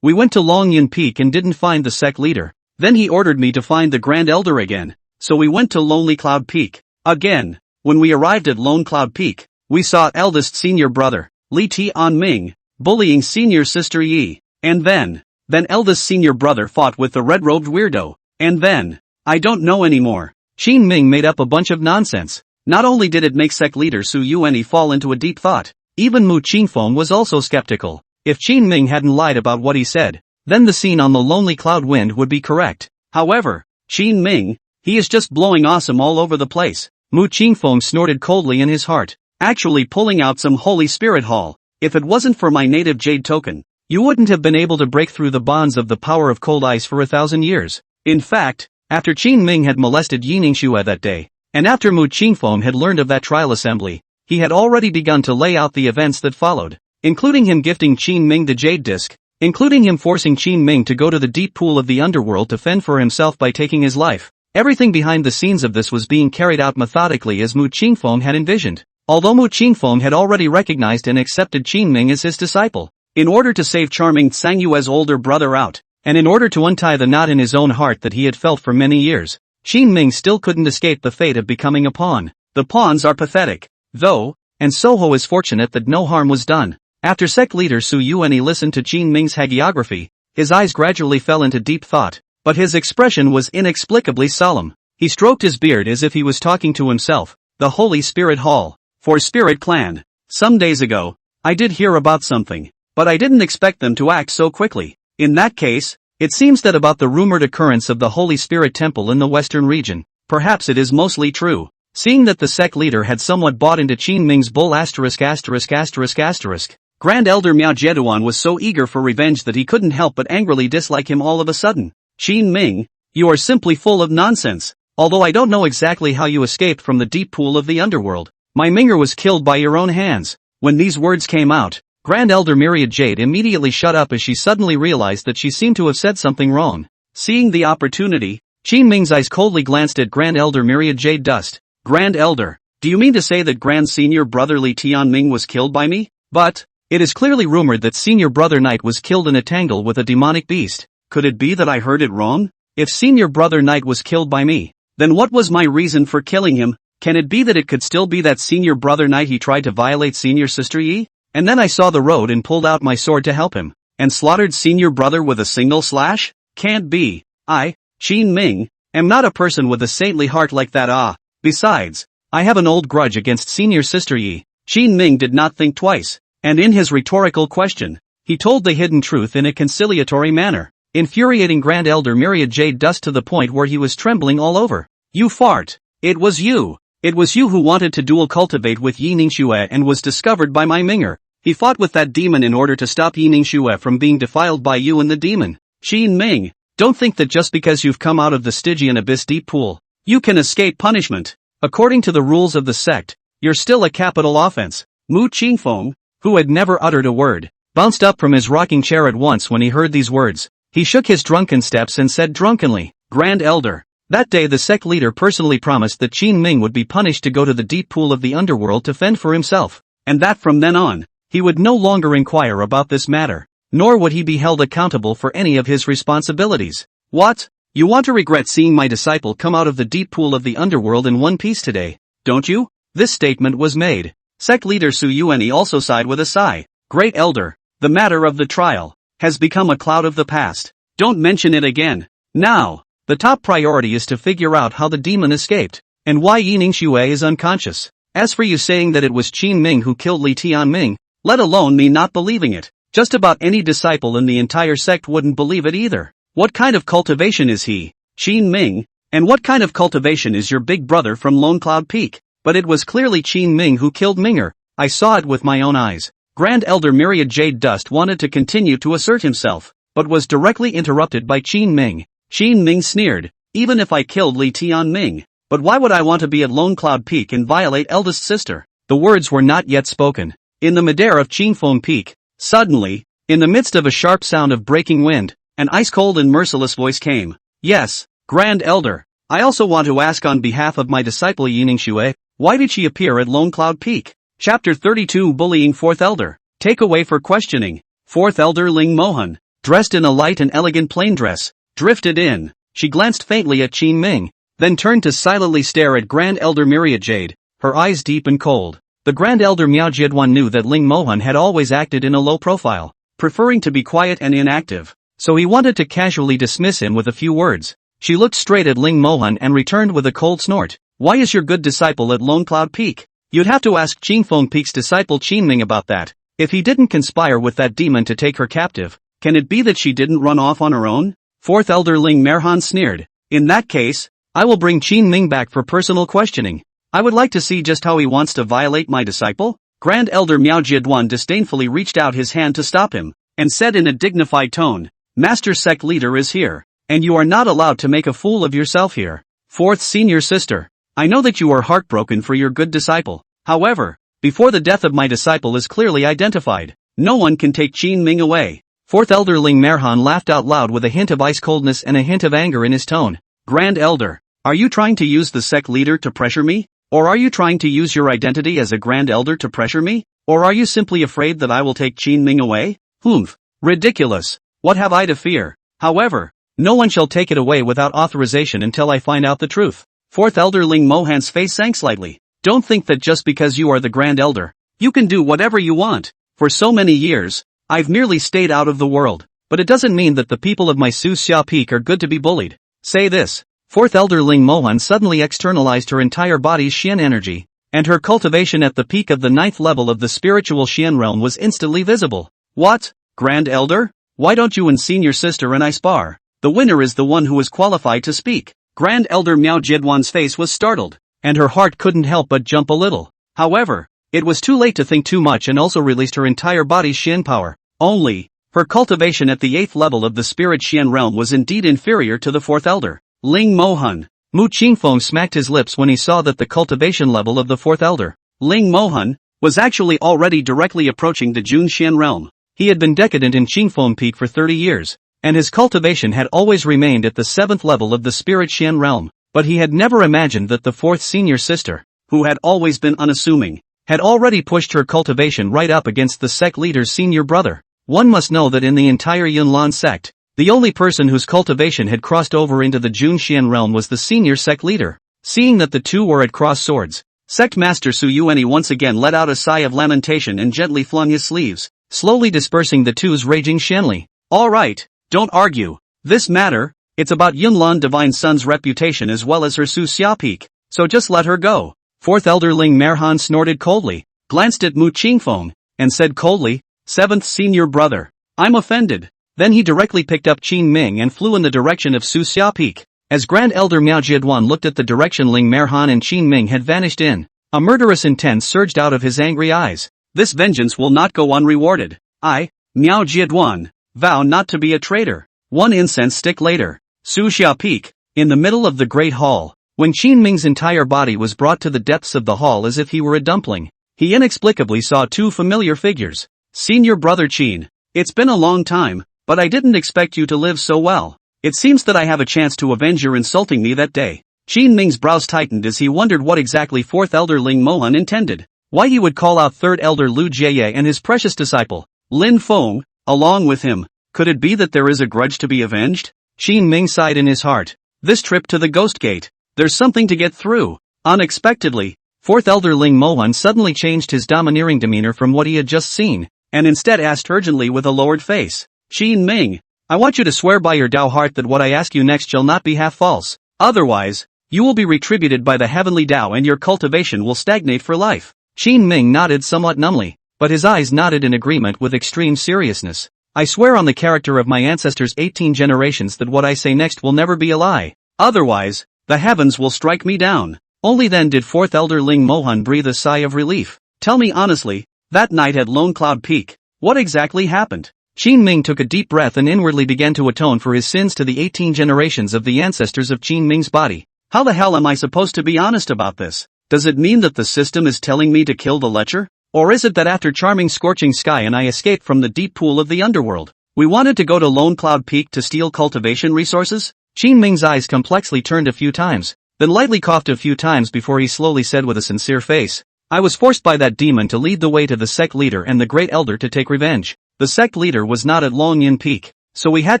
We went to Longyan Peak and didn't find the sect leader. Then he ordered me to find the Grand Elder again, so we went to Lonely Cloud Peak. Again, when we arrived at Lone Cloud Peak, we saw eldest senior brother, Li Tian Ming, bullying senior sister Yi, and then eldest senior brother fought with the red-robed weirdo. And then, I don't know anymore. Qin Ming made up a bunch of nonsense. Not only did it make sect leader Su Yuanyi fall into a deep thought, even Mu Qingfeng was also skeptical. If Qin Ming hadn't lied about what he said, then the scene on the lonely cloud wind would be correct. However, Qin Ming, he is just blowing awesome all over the place. Mu Qingfeng snorted coldly in his heart, actually pulling out some Holy Spirit Hall. If it wasn't for my native jade token, you wouldn't have been able to break through the bonds of the power of cold ice for 1,000 years. In fact, after Qin Ming had molested Yiningshue that day, and after Mu Qingfeng had learned of that trial assembly, he had already begun to lay out the events that followed, including him gifting Qin Ming the jade disc, including him forcing Qin Ming to go to the deep pool of the underworld to fend for himself by taking his life. Everything behind the scenes of this was being carried out methodically as Mu Qingfeng had envisioned. Although Mu Qingfeng had already recognized and accepted Qin Ming as his disciple, in order to save charming Sangyue's older brother out, and in order to untie the knot in his own heart that he had felt for many years, Qin Ming still couldn't escape the fate of becoming a pawn. The pawns are pathetic, though, and Soho is fortunate that no harm was done. After sect leader Su Yuanyi listened to Qin Ming's hagiography, his eyes gradually fell into deep thought, but his expression was inexplicably solemn. He stroked his beard as if he was talking to himself. The Holy Spirit Hall. For Spirit Clan. Some days ago, I did hear about something, but I didn't expect them to act so quickly. In that case, it seems that about the rumored occurrence of the Holy Spirit Temple in the western region, perhaps it is mostly true. Seeing that the sect leader had somewhat bought into Qin Ming's bull ********, Grand Elder Miao Zheduan was so eager for revenge that he couldn't help but angrily dislike him all of a sudden. Qin Ming, you are simply full of nonsense. Although I don't know exactly how you escaped from the deep pool of the underworld, my Minger was killed by your own hands. When these words came out, Grand Elder Myriad Jade immediately shut up as she suddenly realized that she seemed to have said something wrong. Seeing the opportunity, Qin Ming's eyes coldly glanced at Grand Elder Myriad Jade Dust. Grand Elder, do you mean to say that Grand Senior Brother Li Tianming was killed by me? But, it is clearly rumored that Senior Brother Knight was killed in a tangle with a demonic beast. Could it be that I heard it wrong? If Senior Brother Knight was killed by me, then what was my reason for killing him? Can it be that it could still be that Senior Brother Knight he tried to violate Senior Sister Yi? And then I saw the road and pulled out my sword to help him, and slaughtered Senior Brother with a single slash? Can't be. I, Qin Ming, am not a person with a saintly heart like that. Besides, I have an old grudge against Senior Sister Yi. Qin Ming did not think twice, and in his rhetorical question, he told the hidden truth in a conciliatory manner, infuriating Grand Elder Myriad Jade Dust to the point where he was trembling all over. You fart. It was you. It was you who wanted to dual cultivate with Yiningshue and was discovered by my Minger. He fought with that demon in order to stop Yiningshue from being defiled by you and the demon. Qin Ming, don't think that just because you've come out of the Stygian Abyss deep pool, you can escape punishment. According to the rules of the sect, you're still a capital offense. Mu Qingfeng, who had never uttered a word, bounced up from his rocking chair at once when he heard these words. He shook his drunken steps and said drunkenly, Grand Elder. That day the sect leader personally promised that Qin Ming would be punished to go to the deep pool of the underworld to fend for himself, and that from then on, he would no longer inquire about this matter, nor would he be held accountable for any of his responsibilities. What? You want to regret seeing my disciple come out of the deep pool of the underworld in one piece today, don't you? This statement was made. Sect leader Su Yuanyi also sighed with a sigh. Great Elder, the matter of the trial has become a cloud of the past. Don't mention it again. Now, the top priority is to figure out how the demon escaped, and why Yiningshue is unconscious. As for you saying that it was Qin Ming who killed Li Tianming, let alone me not believing it, just about any disciple in the entire sect wouldn't believe it either. What kind of cultivation is he, Qin Ming? And what kind of cultivation is your big brother from Lone Cloud Peak? But it was clearly Qin Ming who killed Minger. I saw it with my own eyes. Grand Elder Myriad Jade Dust wanted to continue to assert himself, but was directly interrupted by Qin Ming. Qin Ming sneered, even if I killed Li Tianming, but why would I want to be at Lone Cloud Peak and violate eldest sister? The words were not yet spoken. In the midair of Qingfeng Peak, suddenly, in the midst of a sharp sound of breaking wind, an ice-cold and merciless voice came. Yes, Grand Elder, I also want to ask on behalf of my disciple Yiningshue, why did she appear at Lone Cloud Peak? Chapter 32 Bullying 4th Elder. Takeaway for questioning. 4th Elder Ling Mohan, dressed in a light and elegant plain dress, drifted in. She glanced faintly at Qin Ming, then turned to silently stare at Grand Elder Myriad Jade, her eyes deep and cold. The Grand Elder Miao Zheduan knew that Ling Mohan had always acted in a low profile, preferring to be quiet and inactive, so he wanted to casually dismiss him with a few words. She looked straight at Ling Mohan and returned with a cold snort. Why is your good disciple at Lone Cloud Peak? You'd have to ask Qingfeng Peak's disciple Qinming about that. If he didn't conspire with that demon to take her captive, can it be that she didn't run off on her own? Fourth Elder Ling Merhan sneered. In that case, I will bring Qinming back for personal questioning. I would like to see just how he wants to violate my disciple. Grand Elder Miao Jieduan disdainfully reached out his hand to stop him, and said in a dignified tone, Master Sect Leader is here, and you are not allowed to make a fool of yourself here. Fourth Senior Sister, I know that you are heartbroken for your good disciple. However, before the death of my disciple is clearly identified, no one can take Qinming away. Fourth Elder Ling Merhan laughed out loud with a hint of ice coldness and a hint of anger in his tone. Grand Elder, are you trying to use the sect leader to pressure me? Or are you trying to use your identity as a Grand Elder to pressure me? Or are you simply afraid that I will take Qinming away? Humph. Ridiculous. What have I to fear? However, no one shall take it away without authorization until I find out the truth. Fourth Elder Ling Mohan's face sank slightly. Don't think that just because you are the Grand Elder, you can do whatever you want. For so many years, I've merely stayed out of the world, but it doesn't mean that the people of my Su Xia Peak are good to be bullied. Say this. Fourth Elder Ling Mohan suddenly externalized her entire body's Xian energy, and her cultivation at the peak of the 9th level of the spiritual Xian realm was instantly visible. What? Grand Elder? Why don't you and Senior Sister and I spar? The winner is the one who is qualified to speak. Grand Elder Miao Jieduan's face was startled, and her heart couldn't help but jump a little. However, it was too late to think too much and also released her entire body's Xian power. Only, her cultivation at the 8th level of the spirit Xian realm was indeed inferior to the 4th Elder. Ling Mohan. Mu Qingfeng smacked his lips when he saw that the cultivation level of the 4th Elder, Ling Mohan, was actually already directly approaching the Jun Xian realm. He had been decadent in Qingfeng Peak for 30 years, and his cultivation had always remained at the 7th level of the spirit Xian realm, but he had never imagined that the 4th Senior Sister, who had always been unassuming, had already pushed her cultivation right up against the sect leader's senior brother. One must know that in the entire Yunlan sect, the only person whose cultivation had crossed over into the Jun Xian realm was the senior sect leader. Seeing that the two were at cross swords, Sect Master Su Yuani once again let out a sigh of lamentation and gently flung his sleeves, slowly dispersing the two's raging Xianli. Alright, don't argue. This matter, it's about Yunlan Divine Sun's reputation as well as her Su Xia Peak, so just let her go. Fourth Elder Ling Merhan snorted coldly, glanced at Mu Qingfeng, and said coldly, 7th Senior Brother, I'm offended. Then he directly picked up Qinming and flew in the direction of Su Xia Peak. As Grand Elder Miao Jieduan looked at the direction Ling Merhan and Qinming had vanished in, a murderous intent surged out of his angry eyes. This vengeance will not go unrewarded. I, Miao Jieduan, vow not to be a traitor. One incense stick later, Su Xia Peak, in the middle of the Great Hall, when Qinming's entire body was brought to the depths of the hall as if he were a dumpling, he inexplicably saw two familiar figures. Senior Brother Qin, it's been a long time, but I didn't expect you to live so well. It seems that I have a chance to avenge your insulting me that day. Qinming's brows tightened as he wondered what exactly 4th Elder Ling Mohan intended. Why he would call out 3rd Elder Lu Jie and his precious disciple, Lin Feng, along with him. Could it be that there is a grudge to be avenged? Qinming sighed in his heart. This trip to the Ghost Gate, there's something to get through. Unexpectedly, 4th Elder Ling Mohan suddenly changed his domineering demeanor from what he had just seen, and instead asked urgently with a lowered face. Qinming, I want you to swear by your Tao heart that what I ask you next shall not be half false. Otherwise, you will be retributed by the heavenly Tao and your cultivation will stagnate for life. Qinming nodded somewhat numbly, but his eyes nodded in agreement with extreme seriousness. I swear on the character of my ancestors' 18 generations that what I say next will never be a lie. Otherwise, the heavens will strike me down. Only then did 4th Elder Ling Mohan breathe a sigh of relief. Tell me honestly, that night at Lone Cloud Peak, what exactly happened? Qinming took a deep breath and inwardly began to atone for his sins to the 18 generations of the ancestors of Qinming's body. How the hell am I supposed to be honest about this? Does it mean that the system is telling me to kill the lecher? Or is it that after charming Scorching Sky and I escaped from the deep pool of the underworld, we wanted to go to Lone Cloud Peak to steal cultivation resources? Qinming's eyes complexly turned a few times, then lightly coughed a few times before he slowly said with a sincere face, I was forced by that demon to lead the way to the sect leader and the Great Elder to take revenge. The sect leader was not at Longyan Peak, so we had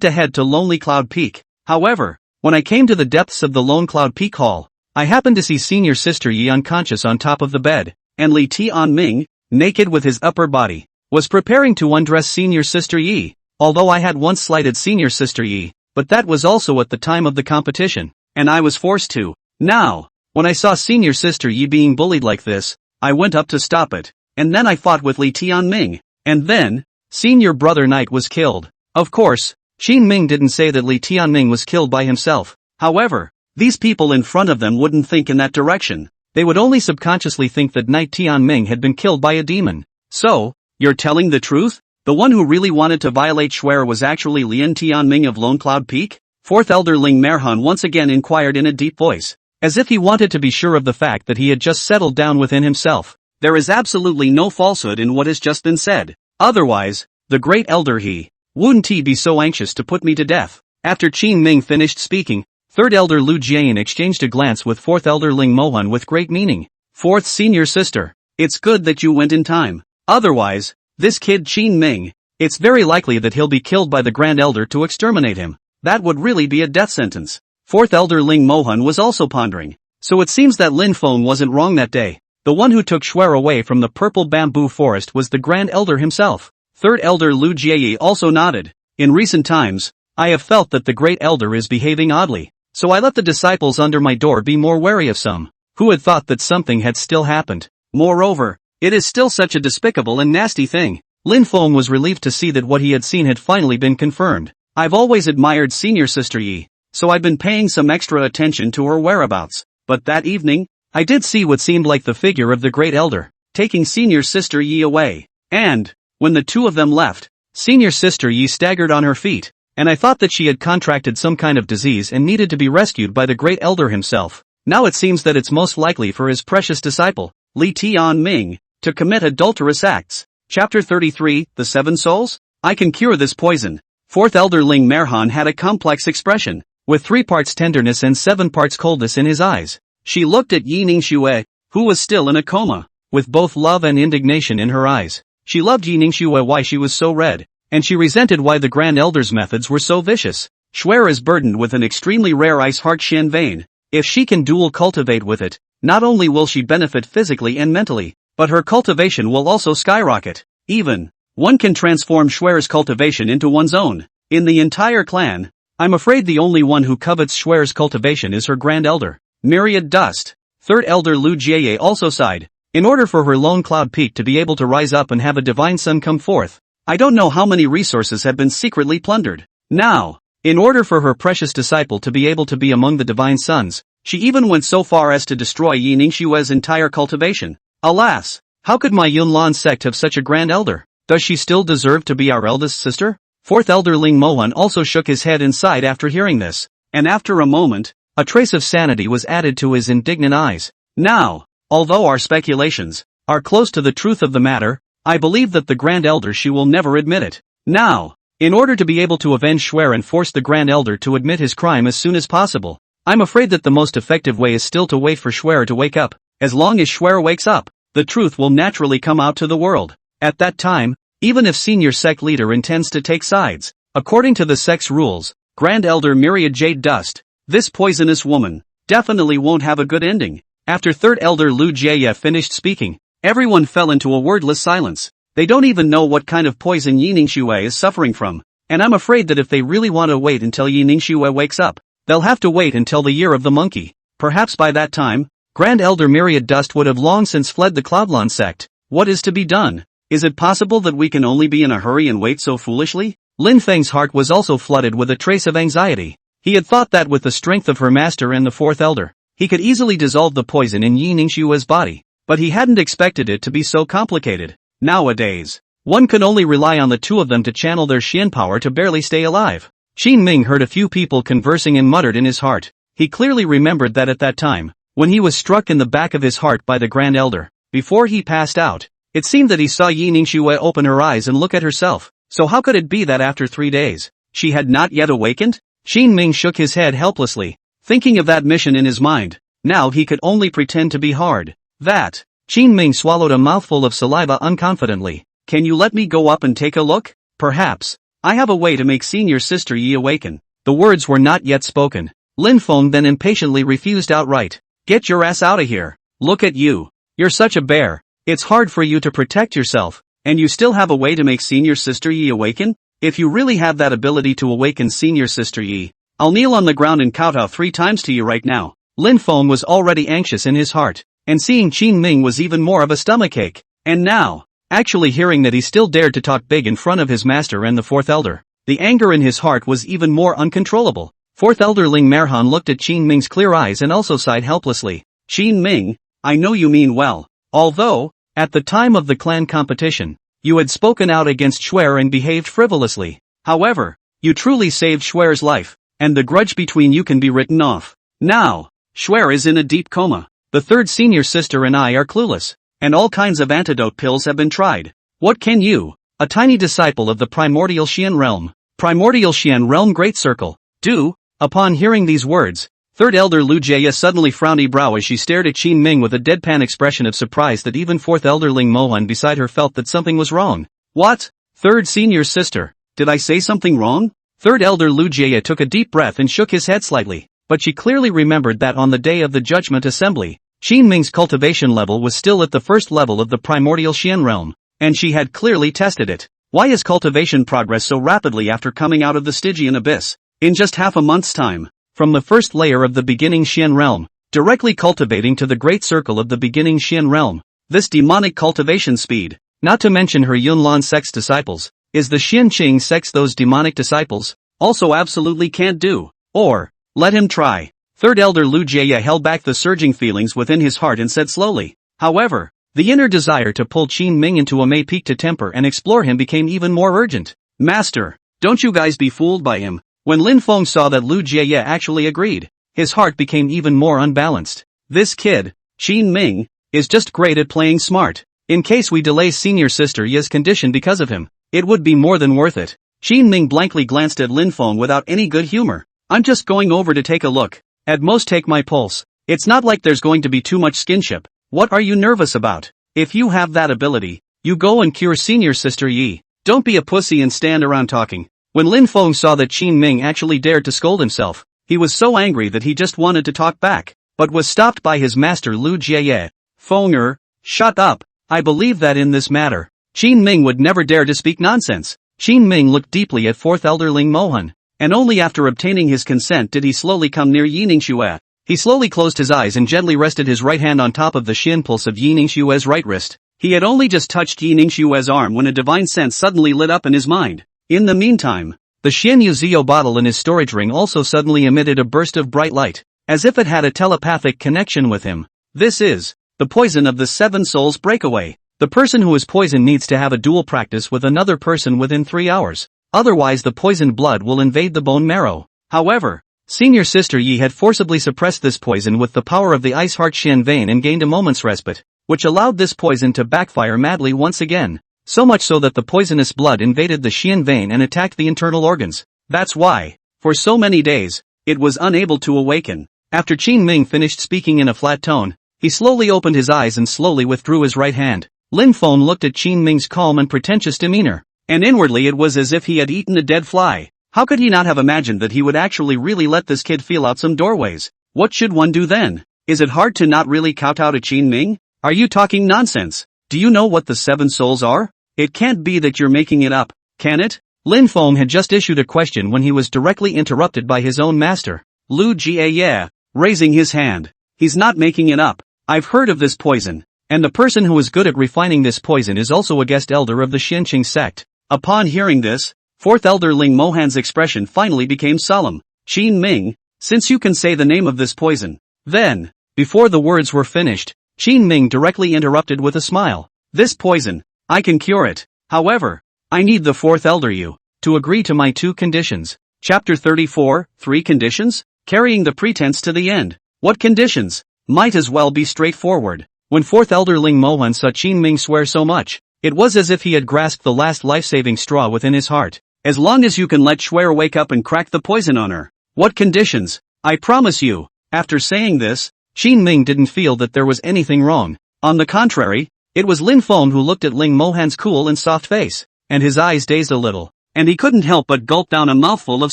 to head to Lonely Cloud Peak. However, when I came to the depths of the Lone Cloud Peak Hall, I happened to see Senior Sister Yi unconscious on top of the bed, and Li Tianming, naked with his upper body, was preparing to undress Senior Sister Yi. Although I had once slighted Senior Sister Yi, but that was also at the time of the competition, and I was forced to. Now, when I saw senior sister Yi being bullied like this, I went up to stop it, and then I fought with Li Tianming, and then, senior brother Knight was killed. Of course, Qin Ming didn't say that Li Tianming was killed by himself. However, these people in front of them wouldn't think in that direction. They would only subconsciously think that Knight Tianming had been killed by a demon. So, you're telling the truth? The one who really wanted to violate Schwer was actually Lian Tianming of Lone Cloud Peak? Fourth Elder Ling Merhan once again inquired in a deep voice, as if he wanted to be sure of the fact that he had just settled down within himself. There is absolutely no falsehood in what has just been said. Otherwise, the great elder he wouldn't he be so anxious to put me to death. After Qin Ming finished speaking, Third Elder Lu Jian exchanged a glance with Fourth Elder Ling Mohan with great meaning. Fourth senior sister, it's good that you went in time. Otherwise, this kid Qin Ming, it's very likely that he'll be killed by the Grand Elder to exterminate him. That would really be a death sentence. Fourth Elder Ling Mohan was also pondering. So it seems that Lin Feng wasn't wrong that day. The one who took Schwer away from the purple bamboo forest was the Grand Elder himself. Third Elder Lu Jie also nodded. In recent times, I have felt that the Great Elder is behaving oddly, so I let the disciples under my door be more wary of some. Who had thought that something had still happened? Moreover, it is still such a despicable and nasty thing. Lin Feng was relieved to see that what he had seen had finally been confirmed. I've always admired senior sister Yi, so I've been paying some extra attention to her whereabouts. But that evening, I did see what seemed like the figure of the Great Elder, taking senior sister Yi away. And, when the two of them left, senior sister Yi staggered on her feet, and I thought that she had contracted some kind of disease and needed to be rescued by the Great Elder himself. Now it seems that it's most likely for his precious disciple, Li Tianming, to commit adulterous acts. Chapter 33, The Seven Souls? I can cure this poison. Fourth Elder Ling Merhan had a complex expression, with 3 parts tenderness and 7 parts coldness in his eyes. She looked at Yi Ningxue, who was still in a coma, with both love and indignation in her eyes. She loved Yi Ningxue why she was so red, and she resented why the Grand Elder's methods were so vicious. Schwer is burdened with an extremely rare ice heart Shen vein. If she can dual cultivate with it, not only will she benefit physically and mentally, but her cultivation will also skyrocket. Even, one can transform Schwer's cultivation into one's own. In the entire clan, I'm afraid the only one who covets Schwer's cultivation is her Grand Elder. Myriad dust. Third Elder Lu Jie also sighed. In order for her Lone Cloud Peak to be able to rise up and have a divine sun come forth, I don't know how many resources have been secretly plundered. Now, in order for her precious disciple to be able to be among the divine sons, she even went so far as to destroy Yi Ningxue's entire cultivation. Alas, how could my Yunlan sect have such a Grand Elder? Does she still deserve to be our eldest sister? Fourth Elder Ling Mohan also shook his head and sighed after hearing this, and after a moment, a trace of sanity was added to his indignant eyes. Now, although our speculations are close to the truth of the matter, I believe that the Grand Elder she will never admit it. Now, in order to be able to avenge Schwer and force the Grand Elder to admit his crime as soon as possible, I'm afraid that the most effective way is still to wait for Schwer to wake up. As long as Schwer wakes up, the truth will naturally come out to the world. At that time, even if senior sect leader intends to take sides, according to the sect's rules, Grand Elder Myriad Jade Dust, this poisonous woman definitely won't have a good ending. After Third Elder Lu Jie finished speaking, everyone fell into a wordless silence. They don't even know what kind of poison Yi Ningxue is suffering from, and I'm afraid that if they really want to wait until Yi Ningxue wakes up, they'll have to wait until the year of the monkey. Perhaps by that time, Grand Elder Myriad Dust would have long since fled the Cloudlan sect. What is to be done? Is it possible that we can only be in a hurry and wait so foolishly? Lin Feng's heart was also flooded with a trace of anxiety. He had thought that with the strength of her master and the Fourth Elder, he could easily dissolve the poison in Yi Ningxue's body, but he hadn't expected it to be so complicated. Nowadays, one can only rely on the two of them to channel their Xian power to barely stay alive. Qin Ming heard a few people conversing and muttered in his heart. He clearly remembered that at that time, when he was struck in the back of his heart by the Grand Elder, before he passed out, it seemed that he saw Yi Ningxue open her eyes and look at herself. So how could it be that after 3 days, she had not yet awakened? Qin Ming shook his head helplessly, thinking of that mission in his mind. Now he could only pretend to be hard. That. Qin Ming swallowed a mouthful of saliva unconfidently. Can you let me go up and take a look? Perhaps. I have a way to make senior sister Yi awaken. The words were not yet spoken. Lin Feng then impatiently refused outright. Get your ass out of here. Look at you. You're such a bear. It's hard for you to protect yourself, and you still have a way to make senior sister Yi awaken? If you really have that ability to awaken senior sister Yi, I'll kneel on the ground and kowtow 3 times to you right now. Lin Feng was already anxious in his heart, and seeing Qin Ming was even more of a stomachache. And now, actually hearing that he still dared to talk big in front of his master and the fourth elder, the anger in his heart was even more uncontrollable. Fourth elder Ling Merhan looked at Qin Ming's clear eyes and also sighed helplessly. Qin Ming, I know you mean well. Although, at the time of the clan competition, you had spoken out against Shuer and behaved frivolously. However, you truly saved Shuer's life, and the grudge between you can be written off. Now, Shuer is in a deep coma. The third senior sister and I are clueless, and all kinds of antidote pills have been tried. What can you, a tiny disciple of the primordial Xian realm, Great Circle, do? Upon hearing these words, third elder Lu Jie suddenly frowned brow as she stared at Qin Ming with a deadpan expression of surprise that even fourth elder Ling Mohan beside her felt that something was wrong. What? Third senior sister, did I say something wrong? Third elder Lu Jie took a deep breath and shook his head slightly, but she clearly remembered that on the day of the judgment assembly, Qin Ming's cultivation level was still at the first level of the primordial Xian realm, and she had clearly tested it. Why has cultivation progressed so rapidly after coming out of the Stygian abyss? In just half a month's time, from the first layer of the beginning Xian realm, directly cultivating to the great circle of the beginning Xian realm, this demonic cultivation speed, not to mention her Yunlan sect's disciples, is the Xian Qing sect's those demonic disciples, also absolutely can't do, or, let him try. Third elder Lu Jie held back the surging feelings within his heart and said slowly. However, the inner desire to pull Qin Ming into a Mei peak to temper and explore him became even more urgent. Master, don't you guys be fooled by him. When Lin Feng saw that Lu Jie actually agreed, his heart became even more unbalanced. This kid, Qin Ming, is just great at playing smart. In case we delay senior sister Ye's condition because of him, it would be more than worth it. Qin Ming blankly glanced at Lin Feng without any good humor. I'm just going over to take a look. At most take my pulse. It's not like there's going to be too much skinship. What are you nervous about? If you have that ability, you go and cure senior sister Yi. Don't be a pussy and stand around talking. When Lin Feng saw that Qin Ming actually dared to scold himself, he was so angry that he just wanted to talk back, but was stopped by his master Lu Jie. Fenger, shut up. I believe that in this matter, Qin Ming would never dare to speak nonsense. Qin Ming looked deeply at fourth elder Ling Mohan, and only after obtaining his consent did he slowly come near Yi Ningxue. He slowly closed his eyes and gently rested his right hand on top of the Xian pulse of Yi Ningxue's right wrist. He had only just touched Yi Ningxue's arm when a divine sense suddenly lit up in his mind. In the meantime, the Xian Yuzio bottle in his storage ring also suddenly emitted a burst of bright light, as if it had a telepathic connection with him. This is the poison of the Seven Souls breakaway. The person who is poisoned needs to have a dual practice with another person within 3 hours, otherwise the poisoned blood will invade the bone marrow. However, senior sister Yi had forcibly suppressed this poison with the power of the ice heart Xian vein and gained a moment's respite, which allowed this poison to backfire madly once again. So much so that the poisonous blood invaded the Xian vein and attacked the internal organs. That's why, for so many days, it was unable to awaken. After Qin Ming finished speaking in a flat tone, he slowly opened his eyes and slowly withdrew his right hand. Lin Feng looked at Qin Ming's calm and pretentious demeanor, and inwardly it was as if he had eaten a dead fly. How could he not have imagined that he would actually really let this kid feel out some doorways? What should one do then? Is it hard to not really kowtow to Qin Ming? Are you talking nonsense? Do you know what the Seven Souls are? It can't be that you're making it up, can it? Lin Feng had just issued a question when he was directly interrupted by his own master, Lu Jie, raising his hand. He's not making it up. I've heard of this poison, and the person who is good at refining this poison is also a guest elder of the Xianqing sect. Upon hearing this, fourth elder Ling Mohan's expression finally became solemn. Qin Ming, since you can say the name of this poison, then, before the words were finished, Qin Ming directly interrupted with a smile. This poison, I can cure it. However, I need the fourth elder you to agree to my 2 conditions. Chapter 34, 3 conditions? Carrying the pretense to the end. What conditions? Might as well be straightforward. When fourth elder Ling Mohan saw Qin Ming swear so much, it was as if he had grasped the last life-saving straw within his heart. As long as you can let Shuer wake up and crack the poison on her. What conditions? I promise you. After saying this, Qin Ming didn't feel that there was anything wrong. On the contrary, it was Lin Feng who looked at Ling Mohan's cool and soft face, and his eyes dazed a little, and he couldn't help but gulp down a mouthful of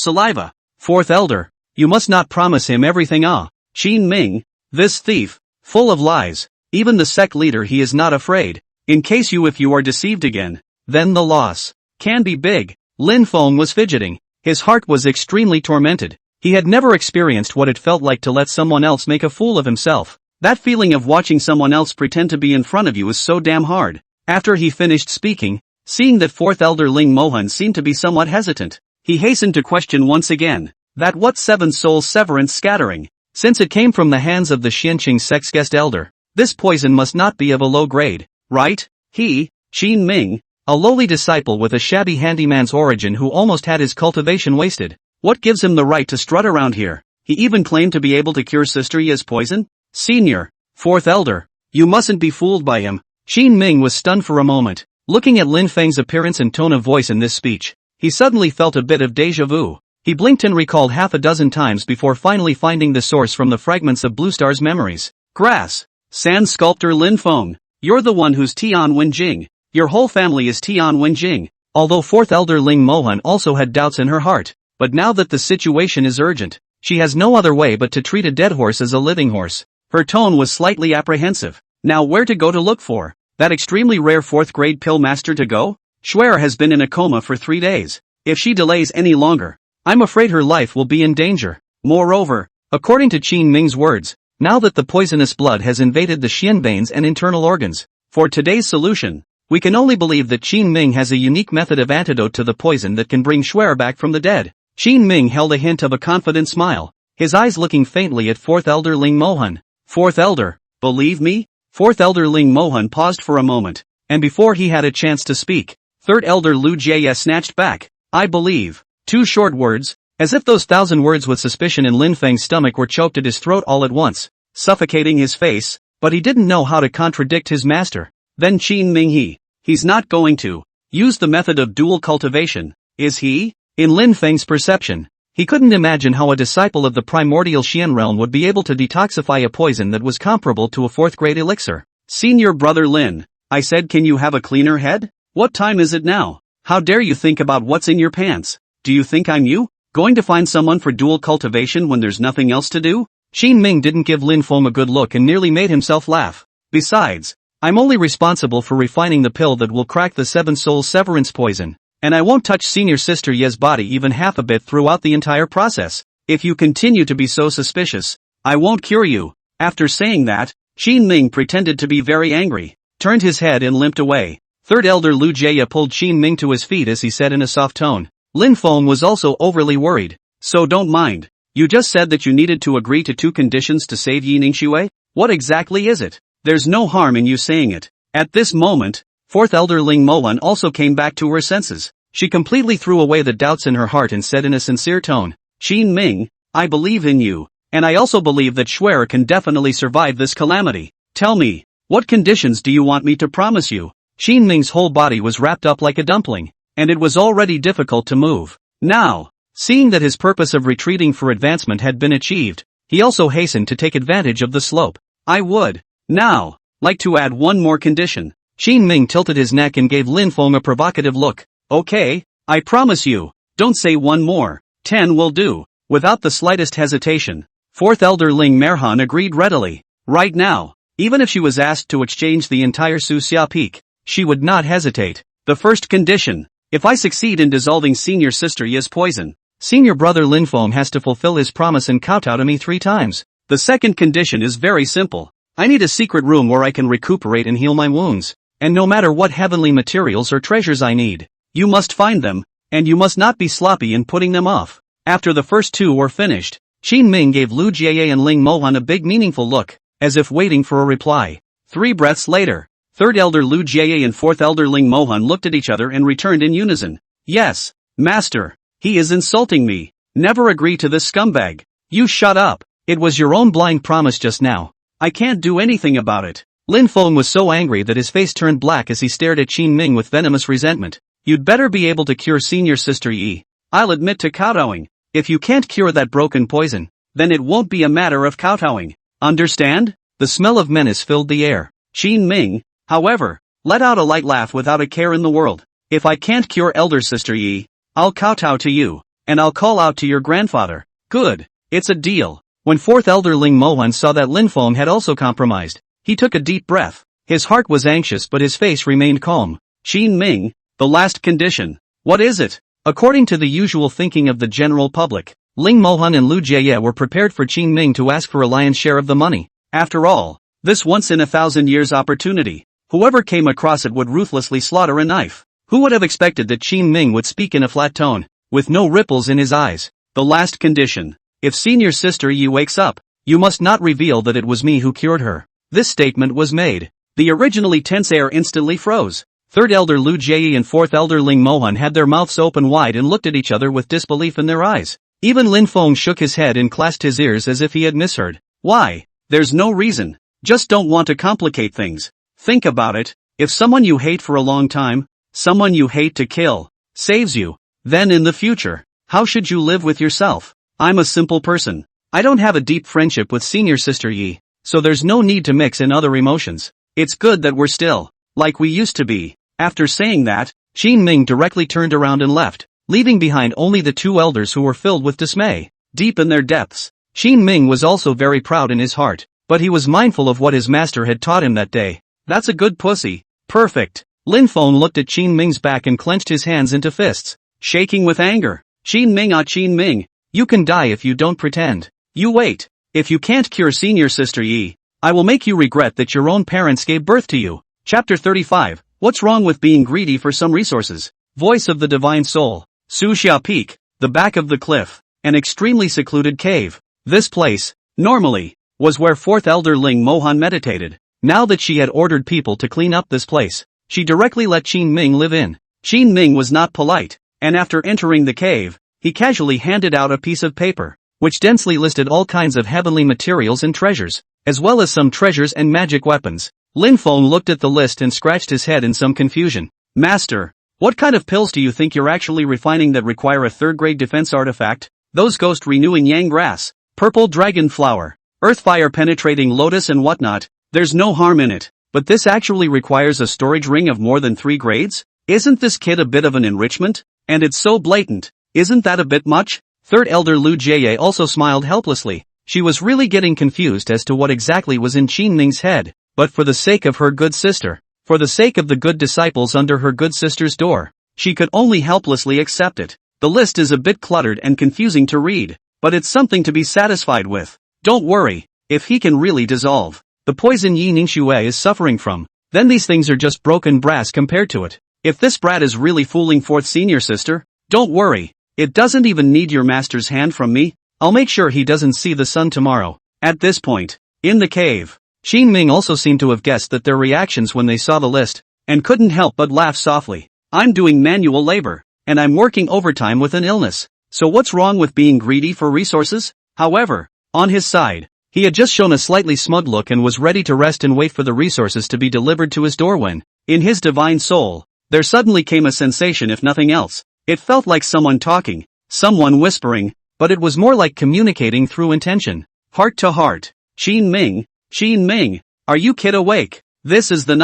saliva. Fourth elder, you must not promise him everything. Qin Ming, this thief, full of lies, even the sect leader he is not afraid. In case if you are deceived again, then the loss can be big. Lin Feng was fidgeting. His heart was extremely tormented. He had never experienced what it felt like to let someone else make a fool of himself. That feeling of watching someone else pretend to be in front of you is so damn hard. After he finished speaking, seeing that fourth elder Ling Mohan seemed to be somewhat hesitant, he hastened to question once again, that what seven souls severance scattering? Since it came from the hands of the Xianqing sex guest elder, this poison must not be of a low grade, right? He, Qin Ming, a lowly disciple with a shabby handyman's origin who almost had his cultivation wasted. What gives him the right to strut around here? He even claimed to be able to cure Sister Yi's poison? Senior, fourth elder, you mustn't be fooled by him. Qin Ming was stunned for a moment. Looking at Lin Feng's appearance and tone of voice in this speech, he suddenly felt a bit of déjà vu. He blinked and recalled half a dozen times before finally finding the source from the fragments of Blue Star's memories. Grass. Sand sculptor Lin Feng. You're the one who's Tian Wenjing. Your whole family is Tian Wenjing. Although fourth elder Ling Mohan also had doubts in her heart, but now that the situation is urgent, she has no other way but to treat a dead horse as a living horse. Her tone was slightly apprehensive. Now where to go to look for that extremely rare fourth grade pill master to go? Schwer has been in a coma for 3 days. If she delays any longer, I'm afraid her life will be in danger. Moreover, according to Qin Ming's words, now that the poisonous blood has invaded the xianbanes and internal organs, for today's solution, we can only believe that Qin Ming has a unique method of antidote to the poison that can bring Schwer back from the dead. Qin Ming held a hint of a confident smile, his eyes looking faintly at fourth elder Ling Mohan. Fourth elder, believe me? Fourth elder Ling Mohan paused for a moment, and before he had a chance to speak, third elder Lu Jie snatched back. I believe. 2 short words, as if those 1,000 words with suspicion in Lin Feng's stomach were choked at his throat all at once, suffocating his face, but he didn't know how to contradict his master. Then Qin Ming he's not going to use the method of dual cultivation, is he? In Lin Feng's perception, he couldn't imagine how a disciple of the primordial Xian realm would be able to detoxify a poison that was comparable to a 4th grade elixir. Senior brother Lin, I said, can you have a cleaner head? What time is it now? How dare you think about what's in your pants? Do you think I'm you? Going to find someone for dual cultivation when there's nothing else to do? Qin Ming didn't give Lin Feng a good look and nearly made himself laugh. Besides, I'm only responsible for refining the pill that will crack the 7 souls severance poison, and I won't touch senior sister Ye's body even half a bit throughout the entire process. If you continue to be so suspicious, I won't cure you. After saying that, Qin Ming pretended to be very angry, turned his head and limped away. Third elder Lu Jie pulled Qin Ming to his feet as he said in a soft tone. Lin Feng was also overly worried. So don't mind. You just said that you needed to agree to 2 conditions to save Yi Ningxue? What exactly is it? There's no harm in you saying it. At this moment, fourth elder Ling Molan also came back to her senses. She completely threw away the doubts in her heart and said in a sincere tone, Qin Ming, I believe in you, and I also believe that Schwer can definitely survive this calamity. Tell me, what conditions do you want me to promise you? Qin Ming's whole body was wrapped up like a dumpling, and it was already difficult to move. Now, seeing that his purpose of retreating for advancement had been achieved, he also hastened to take advantage of the slope. I would, now, like to add one more condition. Qin Ming tilted his neck and gave Lin Feng a provocative look. Okay, I promise you, don't say one more. 10 will do. Without the slightest hesitation, fourth elder Ling Merhan agreed readily. Right now, even if she was asked to exchange the entire Su Xia Peak, she would not hesitate. The first condition, if I succeed in dissolving senior sister Yi's poison, senior brother Lin Feng has to fulfill his promise and kowtow to me 3 times. The second condition is very simple. I need a secret room where I can recuperate and heal my wounds, and no matter what heavenly materials or treasures I need, you must find them, and you must not be sloppy in putting them off. After the first 2 were finished, Qin Ming gave Lu Jie and Ling Mohan a big meaningful look, as if waiting for a reply. 3 breaths later, third elder Lu Jie and fourth elder Ling Mohan looked at each other and returned in unison. Yes, master, he is insulting me. Never agree to this scumbag. You shut up. It was your own blind promise just now. I can't do anything about it. Lin Feng was so angry that his face turned black as he stared at Qin Ming with venomous resentment. You'd better be able to cure senior sister Yi. I'll admit to kowtowing. If you can't cure that broken poison, then it won't be a matter of kowtowing. Understand? The smell of menace filled the air. Qin Ming, however, let out a light laugh without a care in the world. If I can't cure elder sister Yi, I'll kowtow to you, and I'll call out to your grandfather. Good, it's a deal. When fourth elder Ling Mohan saw that Lin Feng had also compromised, he took a deep breath. His heart was anxious but his face remained calm. Qin Ming, the last condition. What is it? According to the usual thinking of the general public, Ling Mohan and Lu Jie were prepared for Qin Ming to ask for a lion's share of the money. After all, this once-in-a-thousand-years opportunity, whoever came across it would ruthlessly slaughter a knife. Who would have expected that Qin Ming would speak in a flat tone, with no ripples in his eyes? The last condition. If senior sister Yi wakes up, you must not reveal that it was me who cured her. This statement was made. The originally tense air instantly froze. Third elder Lu Jie and fourth elder Ling Mohan had their mouths open wide and looked at each other with disbelief in their eyes. Even Lin Feng shook his head and clasped his ears as if he had misheard. Why? There's no reason. Just don't want to complicate things. Think about it. If someone you hate for a long time, someone you hate to kill, saves you, then in the future, how should you live with yourself? I'm a simple person. I don't have a deep friendship with senior sister Yi, so there's no need to mix in other emotions. It's good that we're still like we used to be. After saying that, Qin Ming directly turned around and left, leaving behind only the two elders who were filled with dismay. Deep in their depths, Qin Ming was also very proud in his heart, but he was mindful of what his master had taught him that day. That's a good pussy. Perfect. Lin Feng looked at Qin Ming's back and clenched his hands into fists, shaking with anger. Qin Ming, you can die if you don't pretend. You wait. If you can't cure senior sister Yi, I will make you regret that your own parents gave birth to you. Chapter 35. What's wrong with being greedy for some resources? Voice of the Divine Soul. Suxia Peak, the back of the cliff, an extremely secluded cave. This place, normally, was where fourth elder Ling Mohan meditated. Now that she had ordered people to clean up this place, she directly let Qin Ming live in. Qin Ming was not polite, and after entering the cave, he casually handed out a piece of paper, which densely listed all kinds of heavenly materials and treasures, as well as some treasures and magic weapons. Lin Feng looked at the list and scratched his head in some confusion. Master, what kind of pills do you think you're actually refining that require a third-grade defense artifact? Those ghost-renewing yang grass, purple dragon flower, earthfire penetrating lotus and whatnot, there's no harm in it, but this actually requires a storage ring of more than 3 grades? Isn't this kid a bit of an enrichment? And it's so blatant, isn't that a bit much? Third elder Lu Jie also smiled helplessly. She was really getting confused as to what exactly was in Qin Ming's head, but for the sake of her good sister, for the sake of the good disciples under her good sister's door, she could only helplessly accept it. The list is a bit cluttered and confusing to read, but it's something to be satisfied with. Don't worry, if he can really dissolve the poison Yi Ningxue is suffering from, then these things are just broken brass compared to it. If this brat is really fooling fourth senior sister, don't worry, it doesn't even need your master's hand from me. I'll make sure he doesn't see the sun tomorrow. At this point, in the cave, Qin Ming also seemed to have guessed that their reactions when they saw the list, and couldn't help but laugh softly. I'm doing manual labor, and I'm working overtime with an illness, so what's wrong with being greedy for resources? However, on his side, he had just shown a slightly smug look and was ready to rest and wait for the resources to be delivered to his door when, in his divine soul, there suddenly came a sensation if nothing else. It felt like someone talking, someone whispering, but it was more like communicating through intention. Heart to heart. Qin Ming, are you kid awake? This is the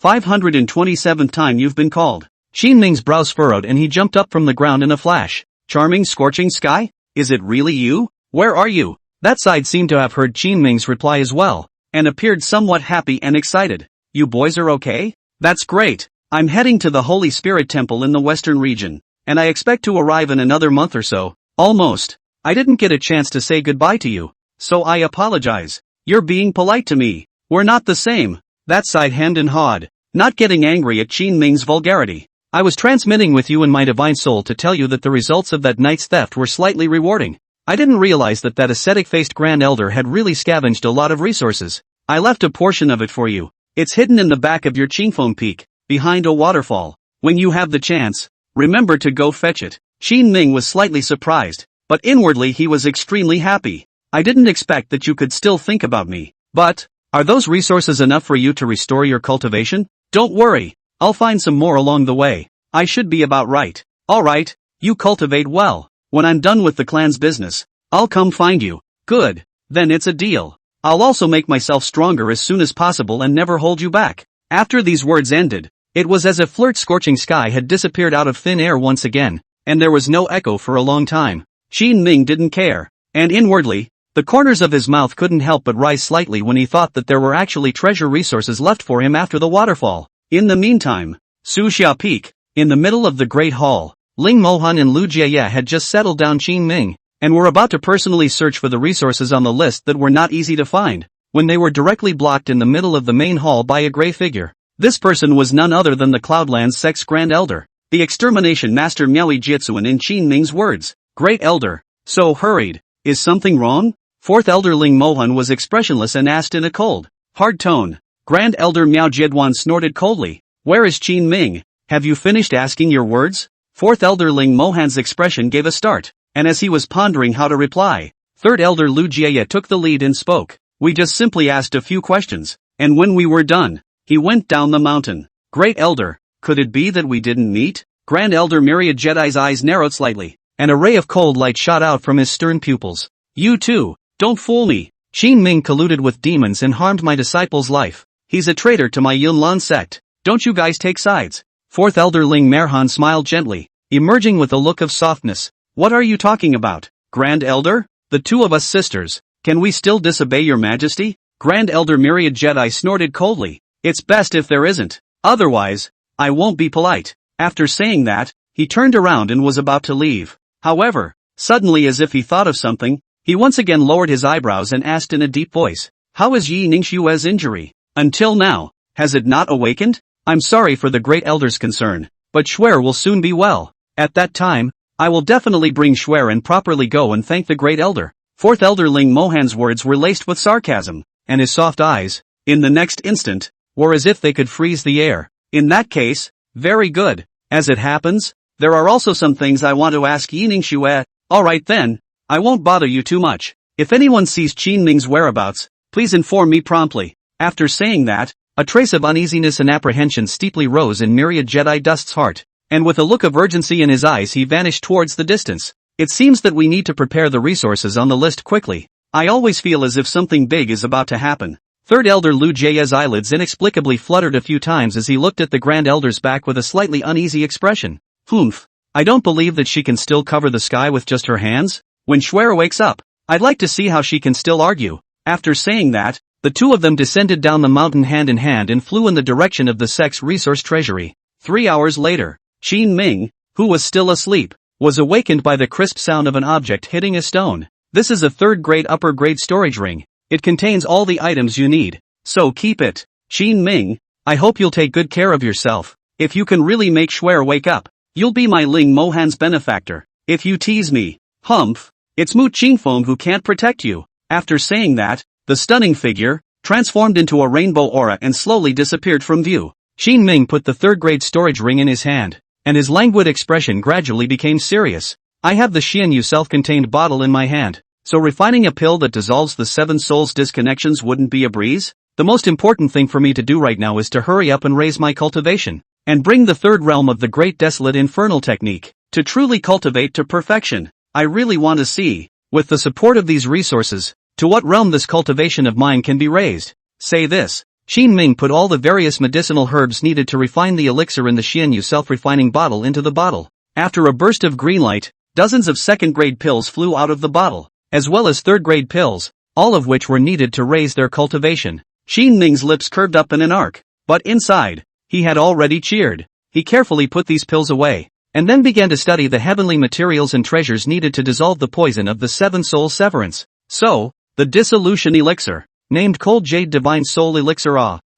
527th time you've been called. Qin Ming's brows furrowed and he jumped up from the ground in a flash. Charming scorching sky? Is it really you? Where are you? That side seemed to have heard Qin Ming's reply as well, and appeared somewhat happy and excited. You boys are okay? That's great. I'm heading to the Holy Spirit Temple in the western region, and I expect to arrive in another month or so. Almost. I didn't get a chance to say goodbye to you, so I apologize. You're being polite to me. We're not the same. That side hemmed and hawed, not getting angry at Qin Ming's vulgarity. I was transmitting with you in my divine soul to tell you that the results of that night's theft were slightly rewarding. I didn't realize that ascetic-faced grand elder had really scavenged a lot of resources. I left a portion of it for you. It's hidden in the back of your Qingfeng peak, behind a waterfall. When you have the chance, remember to go fetch it. Qin Ming was slightly surprised, but inwardly he was extremely happy. I didn't expect that you could still think about me. But, are those resources enough for you to restore your cultivation? Don't worry, I'll find some more along the way. I should be about right. Alright, you cultivate well. When I'm done with the clan's business, I'll come find you. Good, then it's a deal. I'll also make myself stronger as soon as possible and never hold you back. After these words ended, it was as if Flirt's scorching sky had disappeared out of thin air once again, and there was no echo for a long time. Qin Ming didn't care, and inwardly, the corners of his mouth couldn't help but rise slightly when he thought that there were actually treasure resources left for him after the waterfall. In the meantime, Suxia Peak, in the middle of the Great Hall, Ling Mohan and Lu Jie had just settled down Qin Ming, and were about to personally search for the resources on the list that were not easy to find, when they were directly blocked in the middle of the main hall by a gray figure. This person was none other than the Cloudlands Sect's Grand Elder, the extermination master Miaoi Jitsuan in Qin Ming's words. Great Elder, so hurried. Is something wrong? Fourth Elder Ling Mohan was expressionless and asked in a cold, hard tone. Grand Elder Miao Jieduan snorted coldly. Where is Qin Ming? Have you finished asking your words? Fourth Elder Ling Mohan's expression gave a start, and as he was pondering how to reply, Third Elder Lu Jie took the lead and spoke. We just simply asked a few questions, and when we were done, he went down the mountain. Great Elder, could it be that we didn't meet? Grand Elder Myriad Jedi's eyes narrowed slightly, and a ray of cold light shot out from his stern pupils. You too, don't fool me. Qin Ming colluded with demons and harmed my disciple's life. He's a traitor to my Yunlan sect. Don't you guys take sides. Fourth Elder Ling Merhan smiled gently, emerging with a look of softness. What are you talking about, Grand Elder? The two of us sisters. Can we still disobey your majesty? Grand Elder Myriad Jedi snorted coldly. It's best if there isn't. Otherwise, I won't be polite. After saying that, he turned around and was about to leave. However, suddenly as if he thought of something, he once again lowered his eyebrows and asked in a deep voice, how is Yi Ningxue's injury? Until now, has it not awakened? I'm sorry for the Great Elder's concern, but Xuer will soon be well. At that time, I will definitely bring Xuer and properly go and thank the Great Elder. Fourth Elder Ling Mohan's words were laced with sarcasm, and his soft eyes, in the next instant, were as if they could freeze the air. In that case, very good. As it happens, there are also some things I want to ask Yi Ningxue. Alright then, I won't bother you too much. If anyone sees Qin Ming's whereabouts, please inform me promptly. After saying that, a trace of uneasiness and apprehension steeply rose in Myriad Jedi Dust's heart, and with a look of urgency in his eyes he vanished towards the distance. It seems that we need to prepare the resources on the list quickly. I always feel as if something big is about to happen. Third Elder Lu Jie's eyelids inexplicably fluttered a few times as he looked at the Grand Elder's back with a slightly uneasy expression. Humph. I don't believe that she can still cover the sky with just her hands. When Xuer wakes up, I'd like to see how she can still argue. After saying that, the two of them descended down the mountain hand in hand and flew in the direction of the sect's resource treasury. 3 hours later, Qin Ming, who was still asleep, was awakened by the crisp sound of an object hitting a stone. This is a third-grade upper-grade storage ring. It contains all the items you need, so keep it. Qin Ming, I hope you'll take good care of yourself. If you can really make Xuer wake up, you'll be my Ling Mohan's benefactor. If you tease me, humph, it's Mu Qingfeng who can't protect you. After saying that, the stunning figure transformed into a rainbow aura and slowly disappeared from view. Qin Ming put the third-grade storage ring in his hand, and his languid expression gradually became serious. I have the Xianyu self-contained bottle in my hand, so refining a pill that dissolves the 7 souls disconnections wouldn't be a breeze? The most important thing for me to do right now is to hurry up and raise my cultivation, and bring the third realm of the Great Desolate Infernal technique, to truly cultivate to perfection. I really want to see, with the support of these resources, to what realm this cultivation of mine can be raised. Say this. Qin Ming put all the various medicinal herbs needed to refine the elixir in the Xianyu self-refining bottle into the bottle. After a burst of green light, dozens of second-grade pills flew out of the bottle, as well as third-grade pills, all of which were needed to raise their cultivation. Qin Ming's lips curved up in an arc, but inside, he had already cheered. He carefully put these pills away, and then began to study the heavenly materials and treasures needed to dissolve the poison of the 7 soul severance. So, the dissolution elixir, named Cold Jade Divine Soul Elixir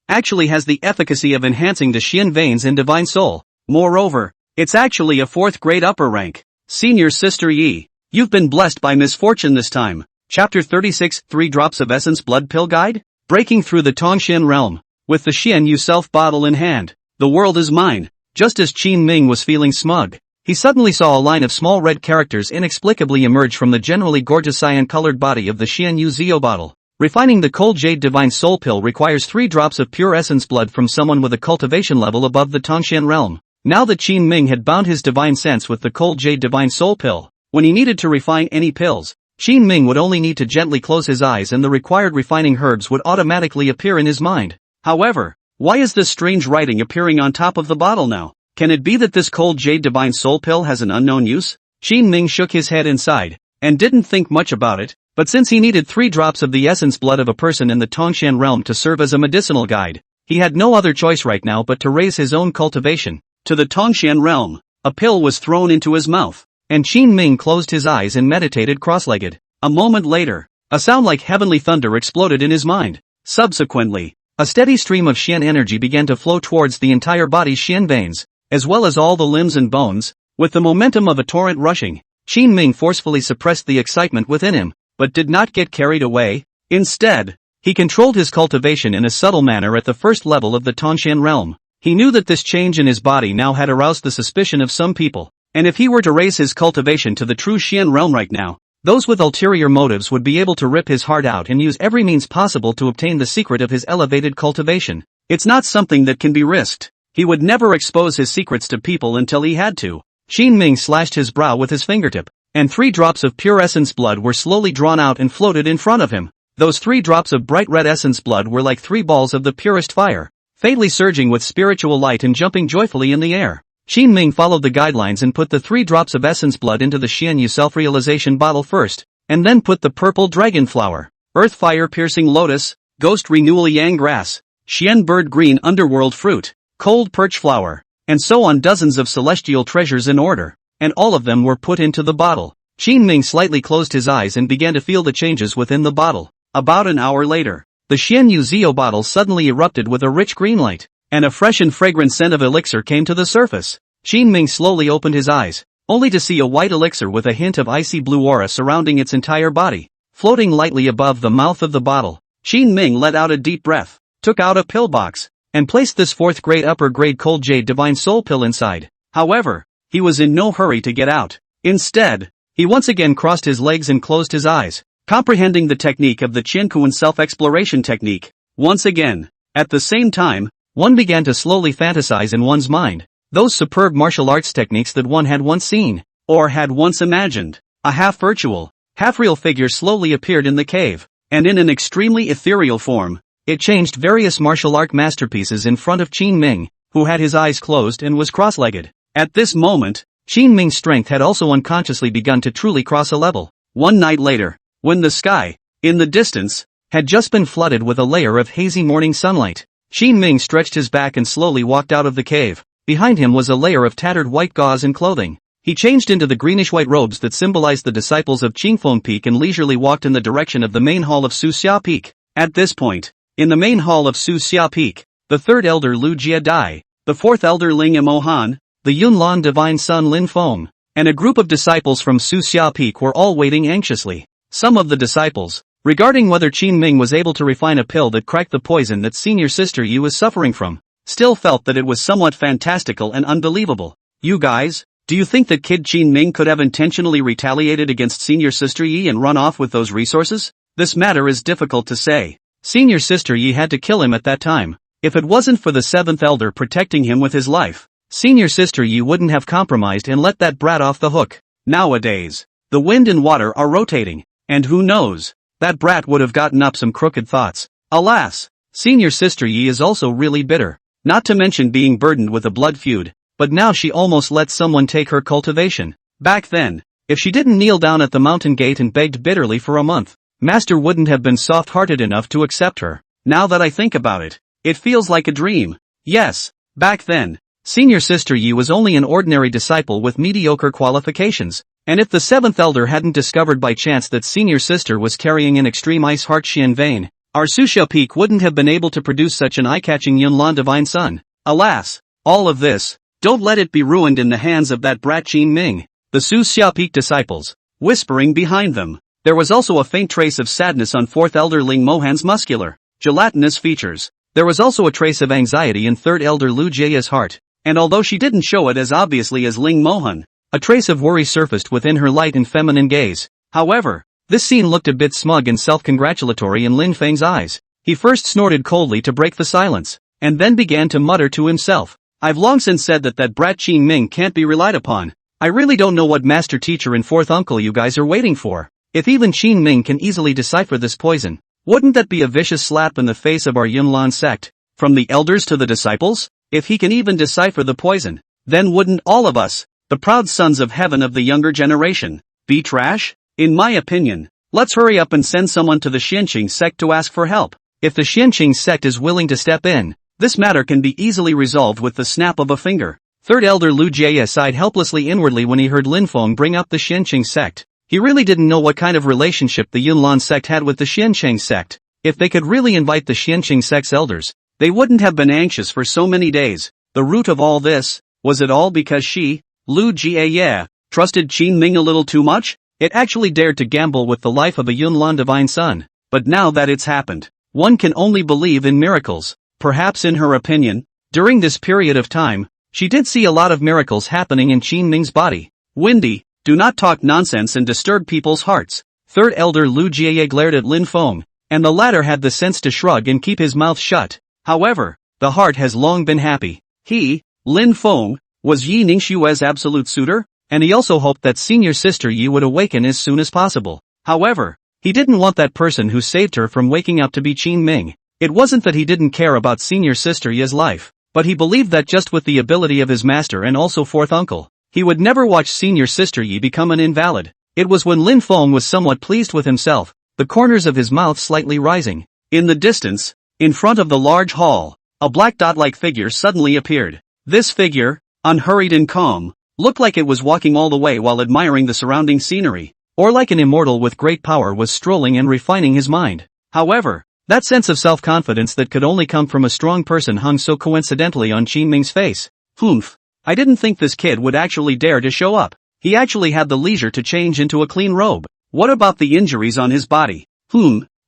actually has the efficacy of enhancing the Xian veins in Divine Soul. Moreover, it's actually a 4th grade upper rank. Senior Sister Yi, you've been blessed by misfortune this time. Chapter 36, 3 Drops of Essence Blood Pill Guide? Breaking through the Tongxian realm. With the Xianyu self bottle in hand, the world is mine. Just as Qin Ming was feeling smug, he suddenly saw a line of small red characters inexplicably emerge from the generally gorgeous cyan-colored body of the Xianyu Zio bottle. Refining the Cold Jade Divine Soul Pill requires 3 drops of pure essence blood from someone with a cultivation level above the Tongxian realm. Now that Qin Ming had bound his divine sense with the Cold Jade Divine Soul Pill, when he needed to refine any pills, Qin Ming would only need to gently close his eyes and the required refining herbs would automatically appear in his mind. However, why is this strange writing appearing on top of the bottle now? Can it be that this Cold Jade Divine Soul Pill has an unknown use? Qin Ming shook his head inside, and didn't think much about it, but since he needed 3 drops of the essence blood of a person in the Tongxian realm to serve as a medicinal guide, he had no other choice right now but to raise his own cultivation to the Tongxian realm. a pill was thrown into his mouth, and Qin Ming closed his eyes and meditated cross-legged. A moment later, a sound like heavenly thunder exploded in his mind. Subsequently, a steady stream of Xian energy began to flow towards the entire body's Xian veins, as well as all the limbs and bones. With the momentum of a torrent rushing, Qin Ming forcefully suppressed the excitement within him, but did not get carried away. Instead, he controlled his cultivation in a subtle manner at the first level of the Tongxian realm. He knew that this change in his body now had aroused the suspicion of some people, and if he were to raise his cultivation to the true Xian realm right now, those with ulterior motives would be able to rip his heart out and use every means possible to obtain the secret of his elevated cultivation. It's not something that can be risked. He would never expose his secrets to people until he had to. Qin Ming slashed his brow with his fingertip, and 3 drops of pure essence blood were slowly drawn out and floated in front of him. Those 3 drops of bright red essence blood were like 3 balls of the purest fire, faintly surging with spiritual light and jumping joyfully in the air. Qin Ming followed the guidelines and put the 3 drops of essence blood into the Xian Yu self-realization bottle first, and then put the purple dragon flower, earth fire piercing lotus, ghost renewal yang grass, Xian bird green underworld fruit, cold perch flower, and so on, dozens of celestial treasures in order, and all of them were put into the bottle. Qin Ming slightly closed his eyes and began to feel the changes within the bottle. About an hour later, the Xian Yu Zio bottle suddenly erupted with a rich green light, and a fresh and fragrant scent of elixir came to the surface. Qin Ming slowly opened his eyes, only to see a white elixir with a hint of icy blue aura surrounding its entire body, floating lightly above the mouth of the bottle. Qin Ming let out a deep breath, took out a pill box, and placed this 4th grade upper grade cold jade divine soul pill inside. However, he was in no hurry to get out. Instead, he once again crossed his legs and closed his eyes, comprehending the technique of the Qiankuan self-exploration technique. Once again, at the same time, one began to slowly fantasize in one's mind those superb martial arts techniques that one had once seen, or had once imagined. A half-virtual, half-real figure slowly appeared in the cave, and in an extremely ethereal form, it changed various martial art masterpieces in front of Qin Ming, who had his eyes closed and was cross-legged. At this moment, Qin Ming's strength had also unconsciously begun to truly cross a level. One night later, when the sky, in the distance, had just been flooded with a layer of hazy morning sunlight, Qin Ming stretched his back and slowly walked out of the cave. Behind him was a layer of tattered white gauze and clothing. He changed into the greenish-white robes that symbolized the disciples of Qingfeng Peak and leisurely walked in the direction of the main hall of Su Xia Peak. At this point, in the main hall of Su Xia Peak, the 3rd elder Lu Jia Dai, the 4th elder Ling Imohan, the Yunlan divine son Lin Feng, and a group of disciples from Su Xia Peak were all waiting anxiously. Some of the disciples, regarding whether Qin Ming was able to refine a pill that cracked the poison that senior sister Yu was suffering from, still felt that it was somewhat fantastical and unbelievable. You guys, do you think that kid Qin Ming could have intentionally retaliated against senior sister Yi and run off with those resources? This matter is difficult to say. Senior sister Yi had to kill him at that time. If it wasn't for the 7th elder protecting him with his life, senior sister Yi wouldn't have compromised and let that brat off the hook. Nowadays, the wind and water are rotating, and who knows, that brat would have gotten up some crooked thoughts. Alas, senior sister Yi is also really bitter. Not to mention being burdened with a blood feud, but now she almost let someone take her cultivation. Back then, if she didn't kneel down at the mountain gate and begged bitterly for a month, Master wouldn't have been soft-hearted enough to accept her. Now that I think about it, it feels like a dream. Yes, back then, senior sister Yi was only an ordinary disciple with mediocre qualifications, and if the 7th elder hadn't discovered by chance that senior sister was carrying an extreme ice heart Xian vein, our Su Xia Peak wouldn't have been able to produce such an eye-catching Yunlan divine son. Alas, all of this, don't let it be ruined in the hands of that brat Qin Ming. The Su Xia Peak disciples, whispering behind them. There was also a faint trace of sadness on 4th elder Ling Mohan's muscular, gelatinous features. There was also a trace of anxiety in 3rd elder Lu Jia's heart, and although she didn't show it as obviously as Ling Mohan, a trace of worry surfaced within her light and feminine gaze. However, this scene looked a bit smug and self-congratulatory in Lin Feng's eyes. He first snorted coldly to break the silence, and then began to mutter to himself. I've long since said that brat Qin Ming can't be relied upon. I really don't know what master teacher and 4th uncle you guys are waiting for. If even Qin Ming can easily decipher this poison, wouldn't that be a vicious slap in the face of our Yunlan sect? From the elders to the disciples? If he can even decipher the poison, then wouldn't all of us, the proud sons of heaven of the younger generation, be trash? In my opinion, let's hurry up and send someone to the Xianqing sect to ask for help. If the Xianqing sect is willing to step in, this matter can be easily resolved with the snap of a finger. Third Elder Lu Jie sighed helplessly inwardly when he heard Lin Feng bring up the Xianqing sect. He really didn't know what kind of relationship the Yunlan sect had with the Xianqing sect. If they could really invite the Xianqing sect's elders, they wouldn't have been anxious for so many days. The root of all this, was it all because she, Lu Jie, trusted Qin Ming a little too much? It actually dared to gamble with the life of a Yunlan divine son. But now that it's happened, one can only believe in miracles. Perhaps in her opinion, during this period of time, she did see a lot of miracles happening in Qin Ming's body. Windy, do not talk nonsense and disturb people's hearts. Third Elder Lu Jie glared at Lin Feng, and the latter had the sense to shrug and keep his mouth shut. However, the heart has long been happy. He, Lin Feng, was Yi Ningxue's absolute suitor, and he also hoped that senior sister Yi would awaken as soon as possible. However, he didn't want that person who saved her from waking up to be Qin Ming. It wasn't that he didn't care about senior sister Yi's life, but he believed that just with the ability of his master and also fourth uncle, he would never watch senior sister Yi become an invalid. It was when Lin Feng was somewhat pleased with himself, the corners of his mouth slightly rising. In the distance, in front of the large hall, a black dot-like figure suddenly appeared. This figure, unhurried and calm, looked like it was walking all the way while admiring the surrounding scenery, or like an immortal with great power was strolling and refining his mind. However, that sense of self-confidence that could only come from a strong person hung so coincidentally on Qin Ming's face. Humph. I didn't think this kid would actually dare to show up. He actually had the leisure to change into a clean robe. What about the injuries on his body?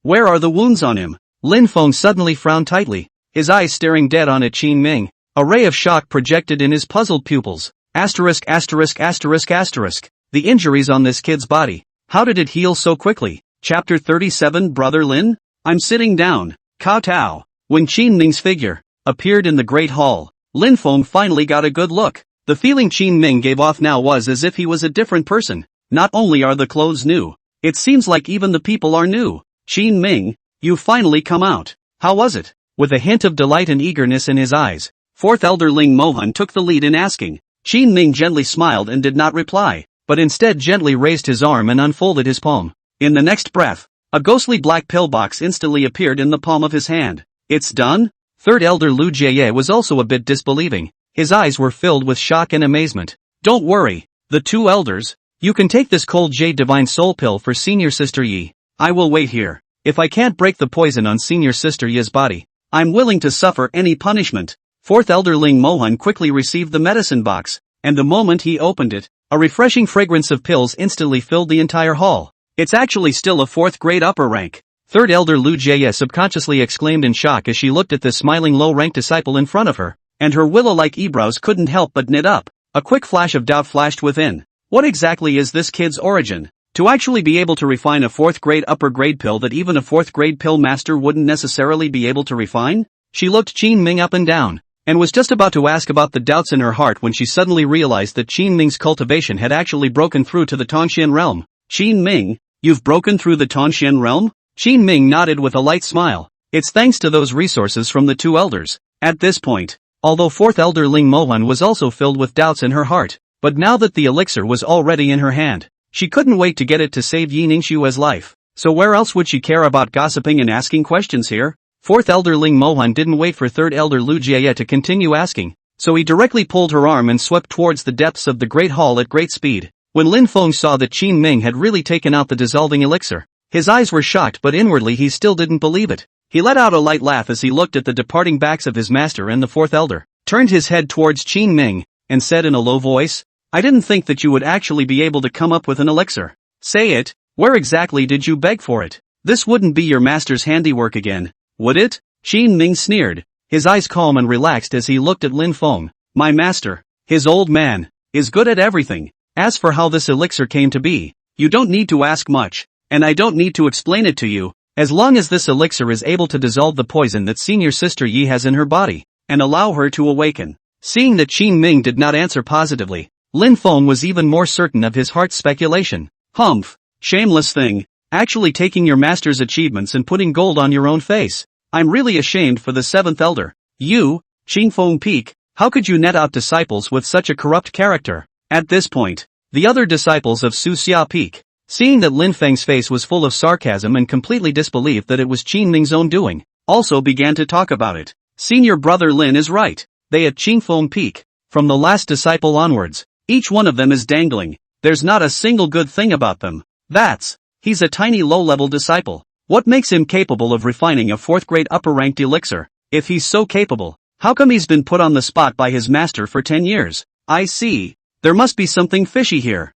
Where are the wounds on him? Lin Feng suddenly frowned tightly, his eyes staring dead on at Qin Ming. A ray of shock projected in his puzzled pupils. Asterisk. The injuries on this kid's body. How did it heal so quickly? Chapter 37 Brother Lin? I'm sitting down. Kowtow. When Qin Ming's figure appeared in the great hall, Lin Feng finally got a good look. The feeling Qin Ming gave off now was as if he was a different person. Not only are the clothes new, it seems like even the people are new. Qin Ming, you finally come out. How was it? With a hint of delight and eagerness in his eyes, Fourth Elder Ling Mohan took the lead in asking. Qin Ming gently smiled and did not reply, but instead gently raised his arm and unfolded his palm. In the next breath, a ghostly black pillbox instantly appeared in the palm of his hand. It's done? Third Elder Lu Jie was also a bit disbelieving. His eyes were filled with shock and amazement. Don't worry, the two elders. You can take this cold jade divine soul pill for senior sister Yi. I will wait here. If I can't break the poison on senior sister Yi's body, I'm willing to suffer any punishment. Fourth Elder Ling Mohan quickly received the medicine box, and the moment he opened it, a refreshing fragrance of pills instantly filled the entire hall. It's actually still a fourth grade upper rank. Third Elder Lu Jie subconsciously exclaimed in shock as she looked at this smiling low-ranked disciple in front of her, and her willow-like eyebrows couldn't help but knit up. A quick flash of doubt flashed within. What exactly is this kid's origin? To actually be able to refine a fourth grade upper grade pill that even a fourth grade pill master wouldn't necessarily be able to refine? She looked Qin Ming up and down, and was just about to ask about the doubts in her heart when she suddenly realized that Qin Ming's cultivation had actually broken through to the Tongxian realm. Qin Ming, you've broken through the Tongxian realm? Qin Ming nodded with a light smile. It's thanks to those resources from the two elders. At this point, although Fourth Elder Ling Mohan was also filled with doubts in her heart, but now that the elixir was already in her hand, she couldn't wait to get it to save Yi Ningxue's life. So where else would she care about gossiping and asking questions here? Fourth Elder Ling Mohan didn't wait for Third Elder Lu Jie to continue asking, so he directly pulled her arm and swept towards the depths of the great hall at great speed. When Lin Feng saw that Qin Ming had really taken out the dissolving elixir, his eyes were shocked, but inwardly he still didn't believe it. He let out a light laugh as he looked at the departing backs of his master and the fourth elder, turned his head towards Qin Ming, and said in a low voice, I didn't think that you would actually be able to come up with an elixir. Say it, where exactly did you beg for it? This wouldn't be your master's handiwork again, would it? Qin Ming sneered, his eyes calm and relaxed as he looked at Lin Feng. My master, his old man, is good at everything. As for how this elixir came to be, you don't need to ask much, and I don't need to explain it to you, as long as this elixir is able to dissolve the poison that senior sister Yi has in her body, and allow her to awaken. Seeing that Qin Ming did not answer positively, Lin Feng was even more certain of his heart's speculation. Humph, shameless thing, actually taking your master's achievements and putting gold on your own face. I'm really ashamed for the seventh elder. You, Qin Feng Peak, how could you net out disciples with such a corrupt character? At this point, the other disciples of Su Xia Peak, seeing that Lin Feng's face was full of sarcasm and completely disbelieved that it was Qin Ming's own doing, also began to talk about it. Senior brother Lin is right. They at Qin Feng Peak from the last disciple onwards. Each one of them is dangling. There's not a single good thing about them. He's a tiny low-level disciple. What makes him capable of refining a 4th-grade upper-ranked elixir? If he's so capable, how come he's been put on the spot by his master for 10 years? I see. There must be something fishy here.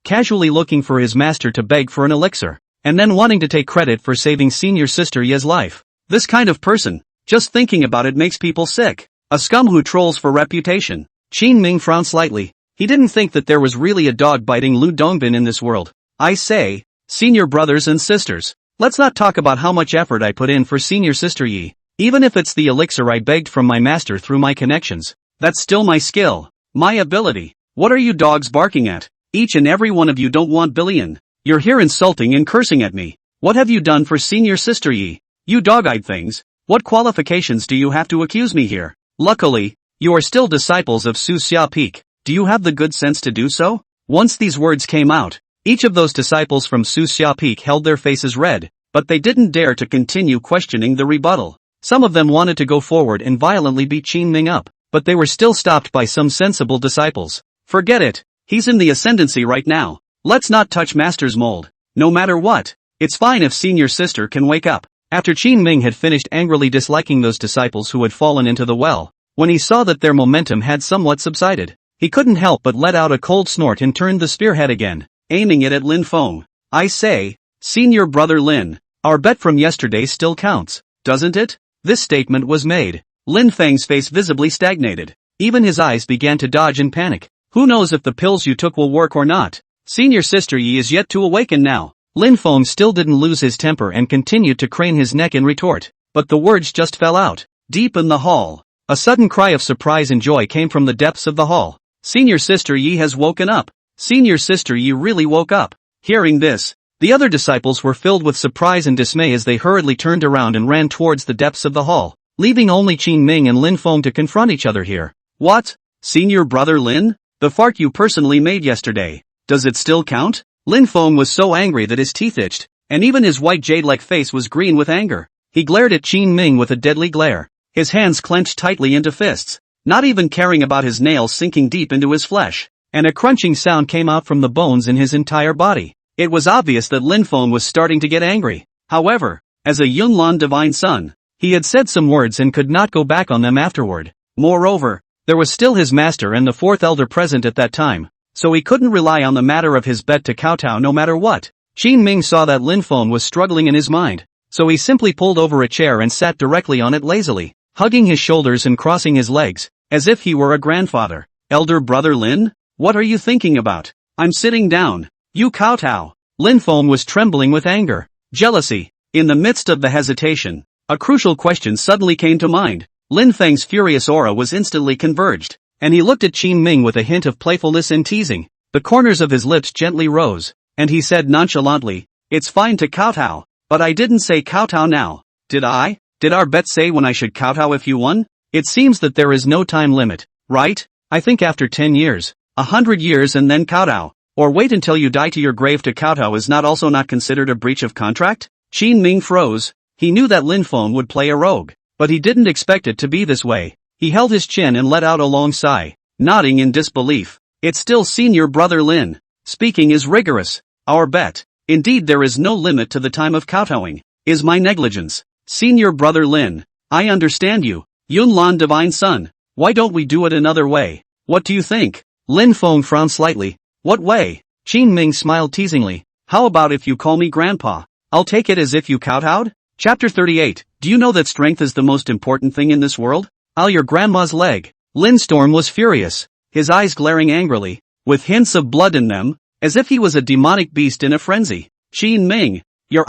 Casually looking for his master to beg for an elixir, and then wanting to take credit for saving senior sister Ye's life. This kind of person, just thinking about it makes people sick. A scum who trolls for reputation. Qin Ming frowned slightly. He didn't think that there was really a dog-biting Lu Dongbin in this world. I say, senior brothers and sisters, let's not talk about how much effort I put in for senior sister Yi. Even if it's the elixir I begged from my master through my connections, that's still my skill, my ability. What are you dogs barking at? Each and every one of you don't want billion. You're here insulting and cursing at me. What have you done for senior sister Yi? You dog-eyed things. What qualifications do you have to accuse me here? Luckily, you are still disciples of Su Xia Peak. Do you have the good sense to do so? Once these words came out, each of those disciples from Su Xia Peak held their faces red, but they didn't dare to continue questioning the rebuttal. Some of them wanted to go forward and violently beat Qin Ming up, but they were still stopped by some sensible disciples. Forget it. He's in the ascendancy right now. Let's not touch master's mold. No matter what, it's fine if senior sister can wake up. After Qin Ming had finished angrily disliking those disciples who had fallen into the well, when he saw that their momentum had somewhat subsided, he couldn't help but let out a cold snort and turned the spearhead again, aiming it at Lin Feng. I say, senior brother Lin, our bet from yesterday still counts, doesn't it? This statement was made. Lin Feng's face visibly stagnated. Even his eyes began to dodge in panic. Who knows if the pills you took will work or not? Senior sister Yi is yet to awaken now. Lin Feng still didn't lose his temper and continued to crane his neck in retort, but the words just fell out. Deep in the hall, a sudden cry of surprise and joy came from the depths of the hall. Senior sister Yi has woken up. Senior sister Yi really woke up. Hearing this, the other disciples were filled with surprise and dismay as they hurriedly turned around and ran towards the depths of the hall, leaving only Qin Ming and Lin Feng to confront each other here. What? Senior brother Lin? The fart you personally made yesterday, does it still count? Lin Feng was so angry that his teeth itched, and even his white jade-like face was green with anger. He glared at Qin Ming with a deadly glare, his hands clenched tightly into fists, not even caring about his nails sinking deep into his flesh, and a crunching sound came out from the bones in his entire body. It was obvious that Lin Feng was starting to get angry. However, as a Yunlan divine son, he had said some words and could not go back on them afterward. Moreover, there was still his master and the 4th elder present at that time, so he couldn't rely on the matter of his bet to kowtow no matter what. Qin Ming saw that Lin Feng was struggling in his mind, so he simply pulled over a chair and sat directly on it lazily, hugging his shoulders and crossing his legs, as if he were a grandfather. Elder brother Lin? What are you thinking about? I'm sitting down. You kowtow. Lin Feng was trembling with anger, jealousy. In the midst of the hesitation, a crucial question suddenly came to mind. Lin Feng's furious aura was instantly converged, and he looked at Qin Ming with a hint of playfulness and teasing. The corners of his lips gently rose, and he said nonchalantly, "It's fine to kowtow, but I didn't say kowtow now, did I? Did our bet say when I should kowtow if you won? It seems that there is no time limit, right? I think after 10 years, 100 years and then kowtow. Or wait until you die to your grave to kowtow is not considered a breach of contract?" Qin Ming froze. He knew that Lin Feng would play a rogue, but he didn't expect it to be this way. He held his chin and let out a long sigh, nodding in disbelief. It's still senior brother Lin. Speaking is rigorous. Our bet. Indeed there is no limit to the time of kowtowing. Is my negligence. Senior brother Lin. I understand you. Yunlan divine son. Why don't we do it another way? What do you think? Lin Feng frowned slightly. What way? Qin Ming smiled teasingly. How about if you call me grandpa? I'll take it as if you kowtowed? Chapter 38. Do you know that strength is the most important thing in this world? I'll your grandma's leg. Lin Storm was furious, his eyes glaring angrily, with hints of blood in them, as if he was a demonic beast in a frenzy. Qin Ming, you're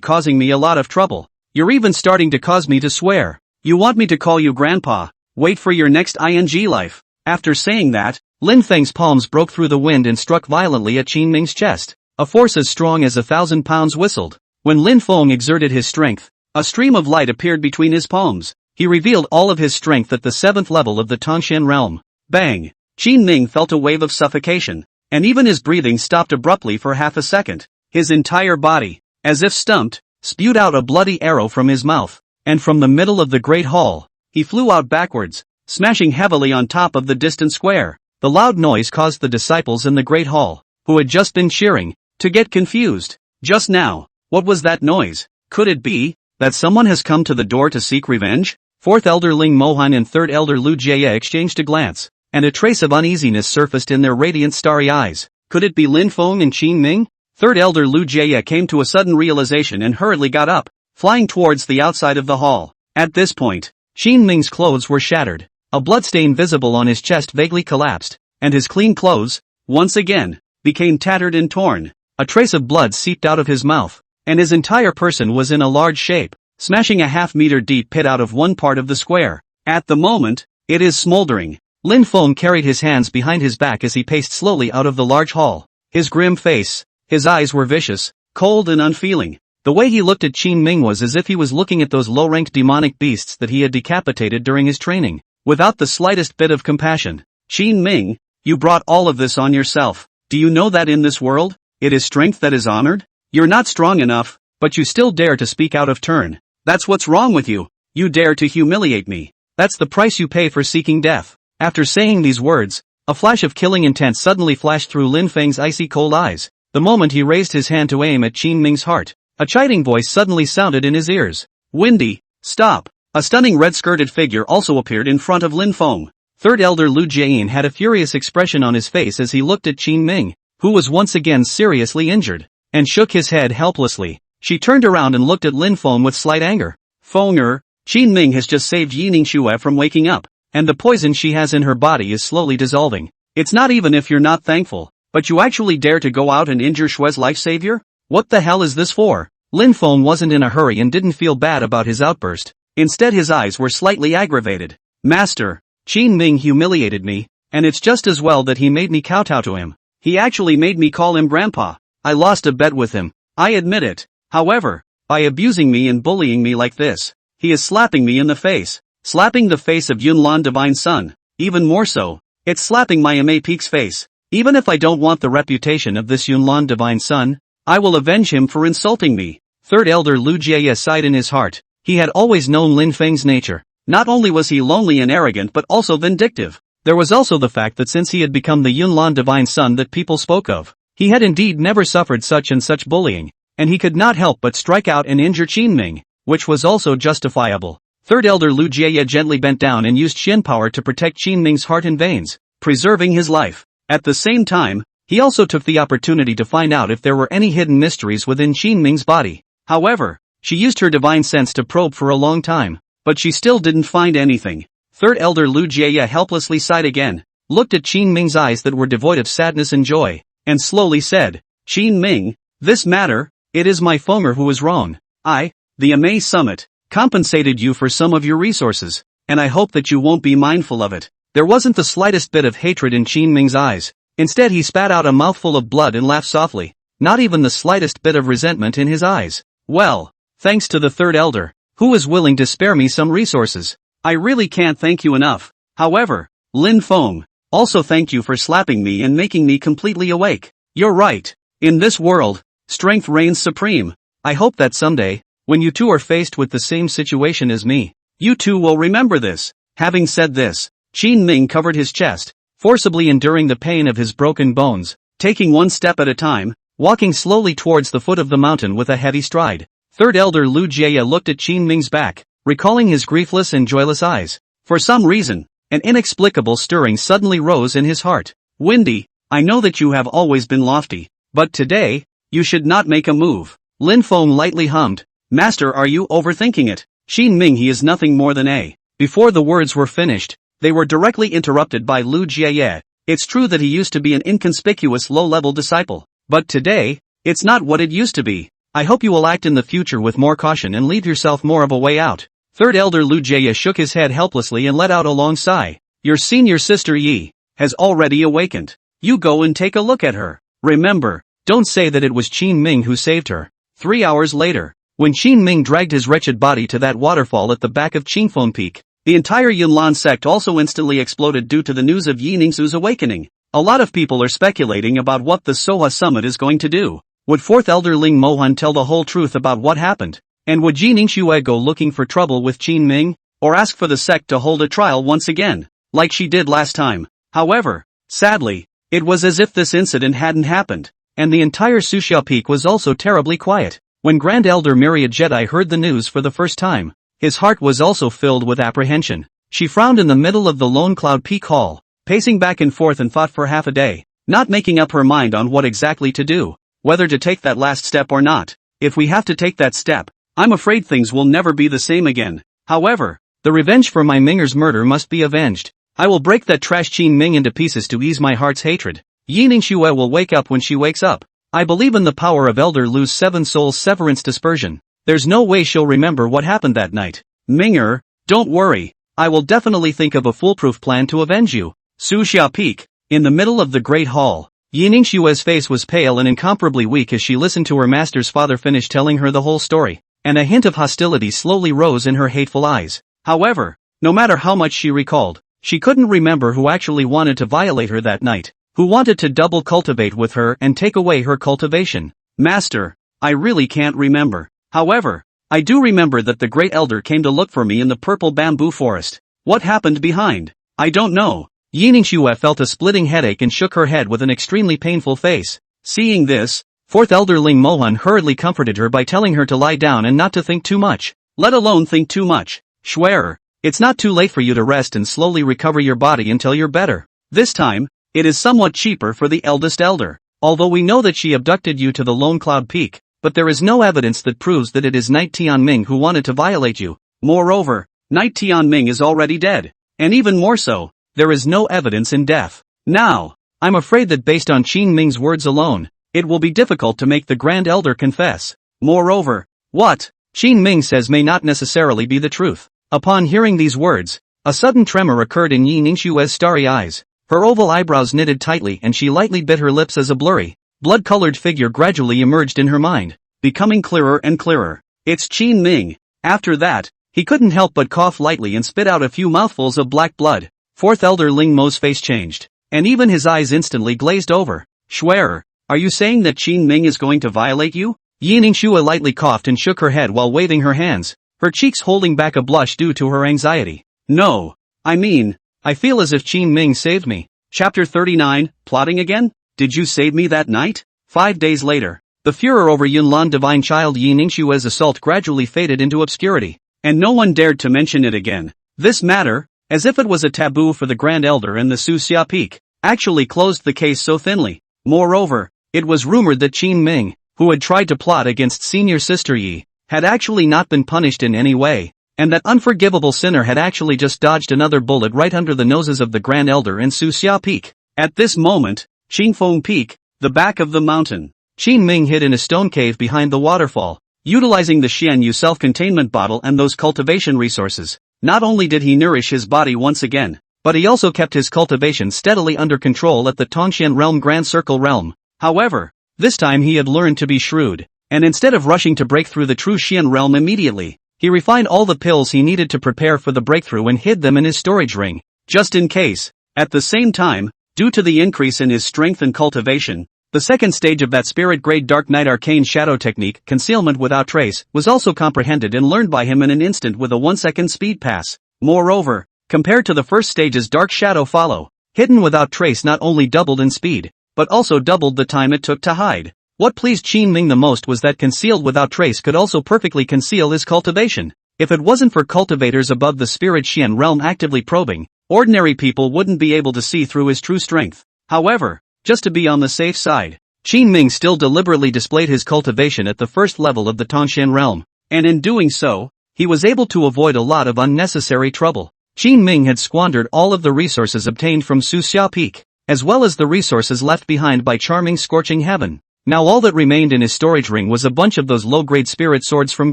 causing me a lot of trouble. You're even starting to cause me to swear. You want me to call you grandpa? Wait for your next life. After saying that, Lin Feng's palms broke through the wind and struck violently at Qin Ming's chest. A force as strong as 1,000 pounds whistled. When Lin Feng exerted his strength, a stream of light appeared between his palms. He revealed all of his strength at the 7th level of the Tangshan realm. Bang! Qin Ming felt a wave of suffocation, and even his breathing stopped abruptly for half a second. His entire body, as if stumped, spewed out a bloody arrow from his mouth, and from the middle of the great hall, he flew out backwards, smashing heavily on top of the distant square. The loud noise caused the disciples in the Great Hall, who had just been cheering, to get confused. Just now, what was that noise? Could it be that someone has come to the door to seek revenge? Fourth Elder Ling Mohan and Third Elder Lu Jie exchanged a glance, and a trace of uneasiness surfaced in their radiant starry eyes. Could it be Lin Feng and Qin Ming? Third Elder Lu Jie came to a sudden realization and hurriedly got up, flying towards the outside of the hall. At this point, Qin Ming's clothes were shattered, a bloodstain visible on his chest vaguely collapsed, and his clean clothes, once again, became tattered and torn. A trace of blood seeped out of his mouth, and his entire person was in a large shape, smashing a half-meter deep pit out of one part of the square. At the moment, it is smoldering. Lin Feng carried his hands behind his back as he paced slowly out of the large hall. His grim face, his eyes were vicious, cold and unfeeling. The way he looked at Qin Ming was as if he was looking at those low-ranked demonic beasts that he had decapitated during his training, without the slightest bit of compassion. Qin Ming, you brought all of this on yourself. Do you know that in this world, it is strength that is honored? You're not strong enough, but you still dare to speak out of turn. That's what's wrong with you. You dare to humiliate me. That's the price you pay for seeking death. After saying these words, a flash of killing intent suddenly flashed through Lin Feng's icy cold eyes. The moment he raised his hand to aim at Qin Ming's heart, a chiding voice suddenly sounded in his ears. Windy, stop. A stunning red-skirted figure also appeared in front of Lin Feng. Third Elder Lu Jian had a furious expression on his face as he looked at Qin Ming, who was once again seriously injured, and shook his head helplessly. She turned around and looked at Lin Feng with slight anger. Fenger, Qin Ming has just saved Yining Xue from waking up, and the poison she has in her body is slowly dissolving. It's not even if you're not thankful, but you actually dare to go out and injure Xue's life savior? What the hell is this for? Lin Feng wasn't in a hurry and didn't feel bad about his outburst. Instead his eyes were slightly aggravated. Master, Qin Ming humiliated me, and it's just as well that he made me kowtow to him. He actually made me call him grandpa. I lost a bet with him. I admit it. However, by abusing me and bullying me like this, he is slapping me in the face. Slapping the face of Yunlan Divine Son. Even more so, it's slapping my Ma Peak's face. Even if I don't want the reputation of this Yunlan Divine Son, I will avenge him for insulting me. Third Elder Lu Jie sighed in his heart. He had always known Lin Feng's nature. Not only was he lonely and arrogant but also vindictive. There was also the fact that since he had become the Yunlan Divine Son that people spoke of, he had indeed never suffered such and such bullying, and he could not help but strike out and injure Qin Ming, which was also justifiable. Third Elder Lu Jie gently bent down and used Shin power to protect Qin Ming's heart and veins, preserving his life. At the same time, he also took the opportunity to find out if there were any hidden mysteries within Qin Ming's body. However, she used her divine sense to probe for a long time, but she still didn't find anything. Third Elder Lu Jie helplessly sighed again, looked at Qin Ming's eyes that were devoid of sadness and joy, and slowly said, Qin Ming, this matter, it is my Fenger who is wrong. I, the Amei Summit, compensated you for some of your resources, and I hope that you won't be mindful of it. There wasn't the slightest bit of hatred in Qin Ming's eyes. Instead he spat out a mouthful of blood and laughed softly, not even the slightest bit of resentment in his eyes. Well, thanks to the Third Elder, who is willing to spare me some resources. I really can't thank you enough. However, Lin Feng, also thank you for slapping me and making me completely awake. You're right. In this world, strength reigns supreme. I hope that someday, when you two are faced with the same situation as me, you two will remember this. Having said this, Qin Ming covered his chest, forcibly enduring the pain of his broken bones, taking one step at a time, walking slowly towards the foot of the mountain with a heavy stride. Third Elder Lu Jie looked at Qin Ming's back, recalling his griefless and joyless eyes. For some reason, an inexplicable stirring suddenly rose in his heart. Windy, I know that you have always been lofty, but today, you should not make a move. Lin Feng lightly hummed. Master, are you overthinking it? Qin Ming, he is nothing more than a. Before the words were finished, they were directly interrupted by Lu Jie. It's true that he used to be an inconspicuous low-level disciple, but today, it's not what it used to be. I hope you will act in the future with more caution and leave yourself more of a way out. Third Elder Lu Jie shook his head helplessly and let out a long sigh. Your senior sister Yi has already awakened. You go and take a look at her. Remember, don't say that it was Qin Ming who saved her. 3 hours later, when Qin Ming dragged his wretched body to that waterfall at the back of Qingfeng Peak, the entire Yunlan sect also instantly exploded due to the news of Yi Ningxu's awakening. A lot of people are speculating about what the Soha Summit is going to do. Would Fourth Elder Ling Mohan tell the whole truth about what happened? And would Yi Ningxue go looking for trouble with Qin Ming? or ask for the sect to hold a trial once again, like she did last time. However, sadly, it was as if this incident hadn't happened, and the entire Suxia Peak was also terribly quiet. When Grand Elder Myriad Jedi heard the news for the first time, his heart was also filled with apprehension. She frowned in the middle of the Lone Cloud Peak Hall, pacing back and forth and thought for half a day, not making up her mind on what exactly to do, whether to take that last step or not. If we have to take that step, I'm afraid things will never be the same again. However, the revenge for my Minger's murder must be avenged. I will break that trash Qin Ming into pieces to ease my heart's hatred. Yi Ningxue will wake up when she wakes up. I believe in the power of Elder Lu's 7 Souls Severance Dispersion. There's no way she'll remember what happened that night. Minger, don't worry. I will definitely think of a foolproof plan to avenge you. Suxia Peak. In the middle of the Great Hall, Yi Ningxue's face was pale and incomparably weak as she listened to her master's father finish telling her the whole story, and a hint of hostility slowly rose in her hateful eyes. However, no matter how much she recalled, she couldn't remember who actually wanted to violate her that night, who wanted to double cultivate with her and take away her cultivation. Master, I really can't remember. However, I do remember that the Great Elder came to look for me in the purple bamboo forest. What happened behind? I don't know. Yi Ningxue felt a splitting headache and shook her head with an extremely painful face. Seeing this, 4th Elder Ling Mohan hurriedly comforted her by telling her to lie down and not to think too much, let alone think too much. Schwerer, it's not too late for you to rest and slowly recover your body until you're better. This time, it is somewhat cheaper for the eldest elder. Although we know that she abducted you to the Lone Cloud Peak, but there is no evidence that proves that it is Knight Tianming who wanted to violate you. Moreover, Knight Tianming is already dead. And even more so, there is no evidence in death. Now, I'm afraid that based on Qin Ming's words alone, it will be difficult to make the Grand Elder confess. Moreover, what Qin Ming says may not necessarily be the truth. Upon hearing these words, a sudden tremor occurred in Yi Ningxue's starry eyes. Her oval eyebrows knitted tightly and she lightly bit her lips as a blurry, blood-colored figure gradually emerged in her mind, becoming clearer and clearer. It's Qin Ming. After that, he couldn't help but cough lightly and spit out a few mouthfuls of black blood. 4th Elder Ling Mo's face changed, and even his eyes instantly glazed over. Schwerer, are you saying that Qin Ming is going to violate you? Yi Ningxue lightly coughed and shook her head while waving her hands, her cheeks holding back a blush due to her anxiety. No. I mean, I feel as if Qin Ming saved me. Chapter 39, Plotting Again? Did you save me that night? 5 days later, the furor over Yunlan divine child Yi Ningxue's assault gradually faded into obscurity, and no one dared to mention it again. This matter, as if it was a taboo for the Grand Elder and the Suxia Peak, actually closed the case so thinly. Moreover, it was rumored that Qin Ming, who had tried to plot against senior sister Yi, had actually not been punished in any way, and that unforgivable sinner had actually just dodged another bullet right under the noses of the Grand Elder and Suxia Peak. At this moment, Qingfeng Peak, the back of the mountain, Qin Ming hid in a stone cave behind the waterfall, utilizing the Xianyu self-containment bottle and those cultivation resources. Not only did he nourish his body once again, but he also kept his cultivation steadily under control at the Tongxian Realm Grand Circle Realm. However, this time he had learned to be shrewd, and instead of rushing to break through the true Xian realm immediately, he refined all the pills he needed to prepare for the breakthrough and hid them in his storage ring, just in case. At the same time, due to the increase in his strength and cultivation, the second stage of that spirit-grade Dark Knight arcane shadow technique, Concealment Without Trace, was also comprehended and learned by him in an instant with a 1-second speed pass. Moreover, compared to the first stage's Dark Shadow Follow, Hidden Without Trace not only doubled in speed, but also doubled the time it took to hide. What pleased Qin Ming the most was that Concealed Without Trace could also perfectly conceal his cultivation. If it wasn't for cultivators above the Spirit Xian realm actively probing, ordinary people wouldn't be able to see through his true strength. However, just to be on the safe side, Qin Ming still deliberately displayed his cultivation at the first level of the Tongxian realm, and in doing so, he was able to avoid a lot of unnecessary trouble. Qin Ming had squandered all of the resources obtained from Suxia Peak, as well as the resources left behind by Charming Scorching Heaven. Now all that remained in his storage ring was a bunch of those low-grade spirit swords from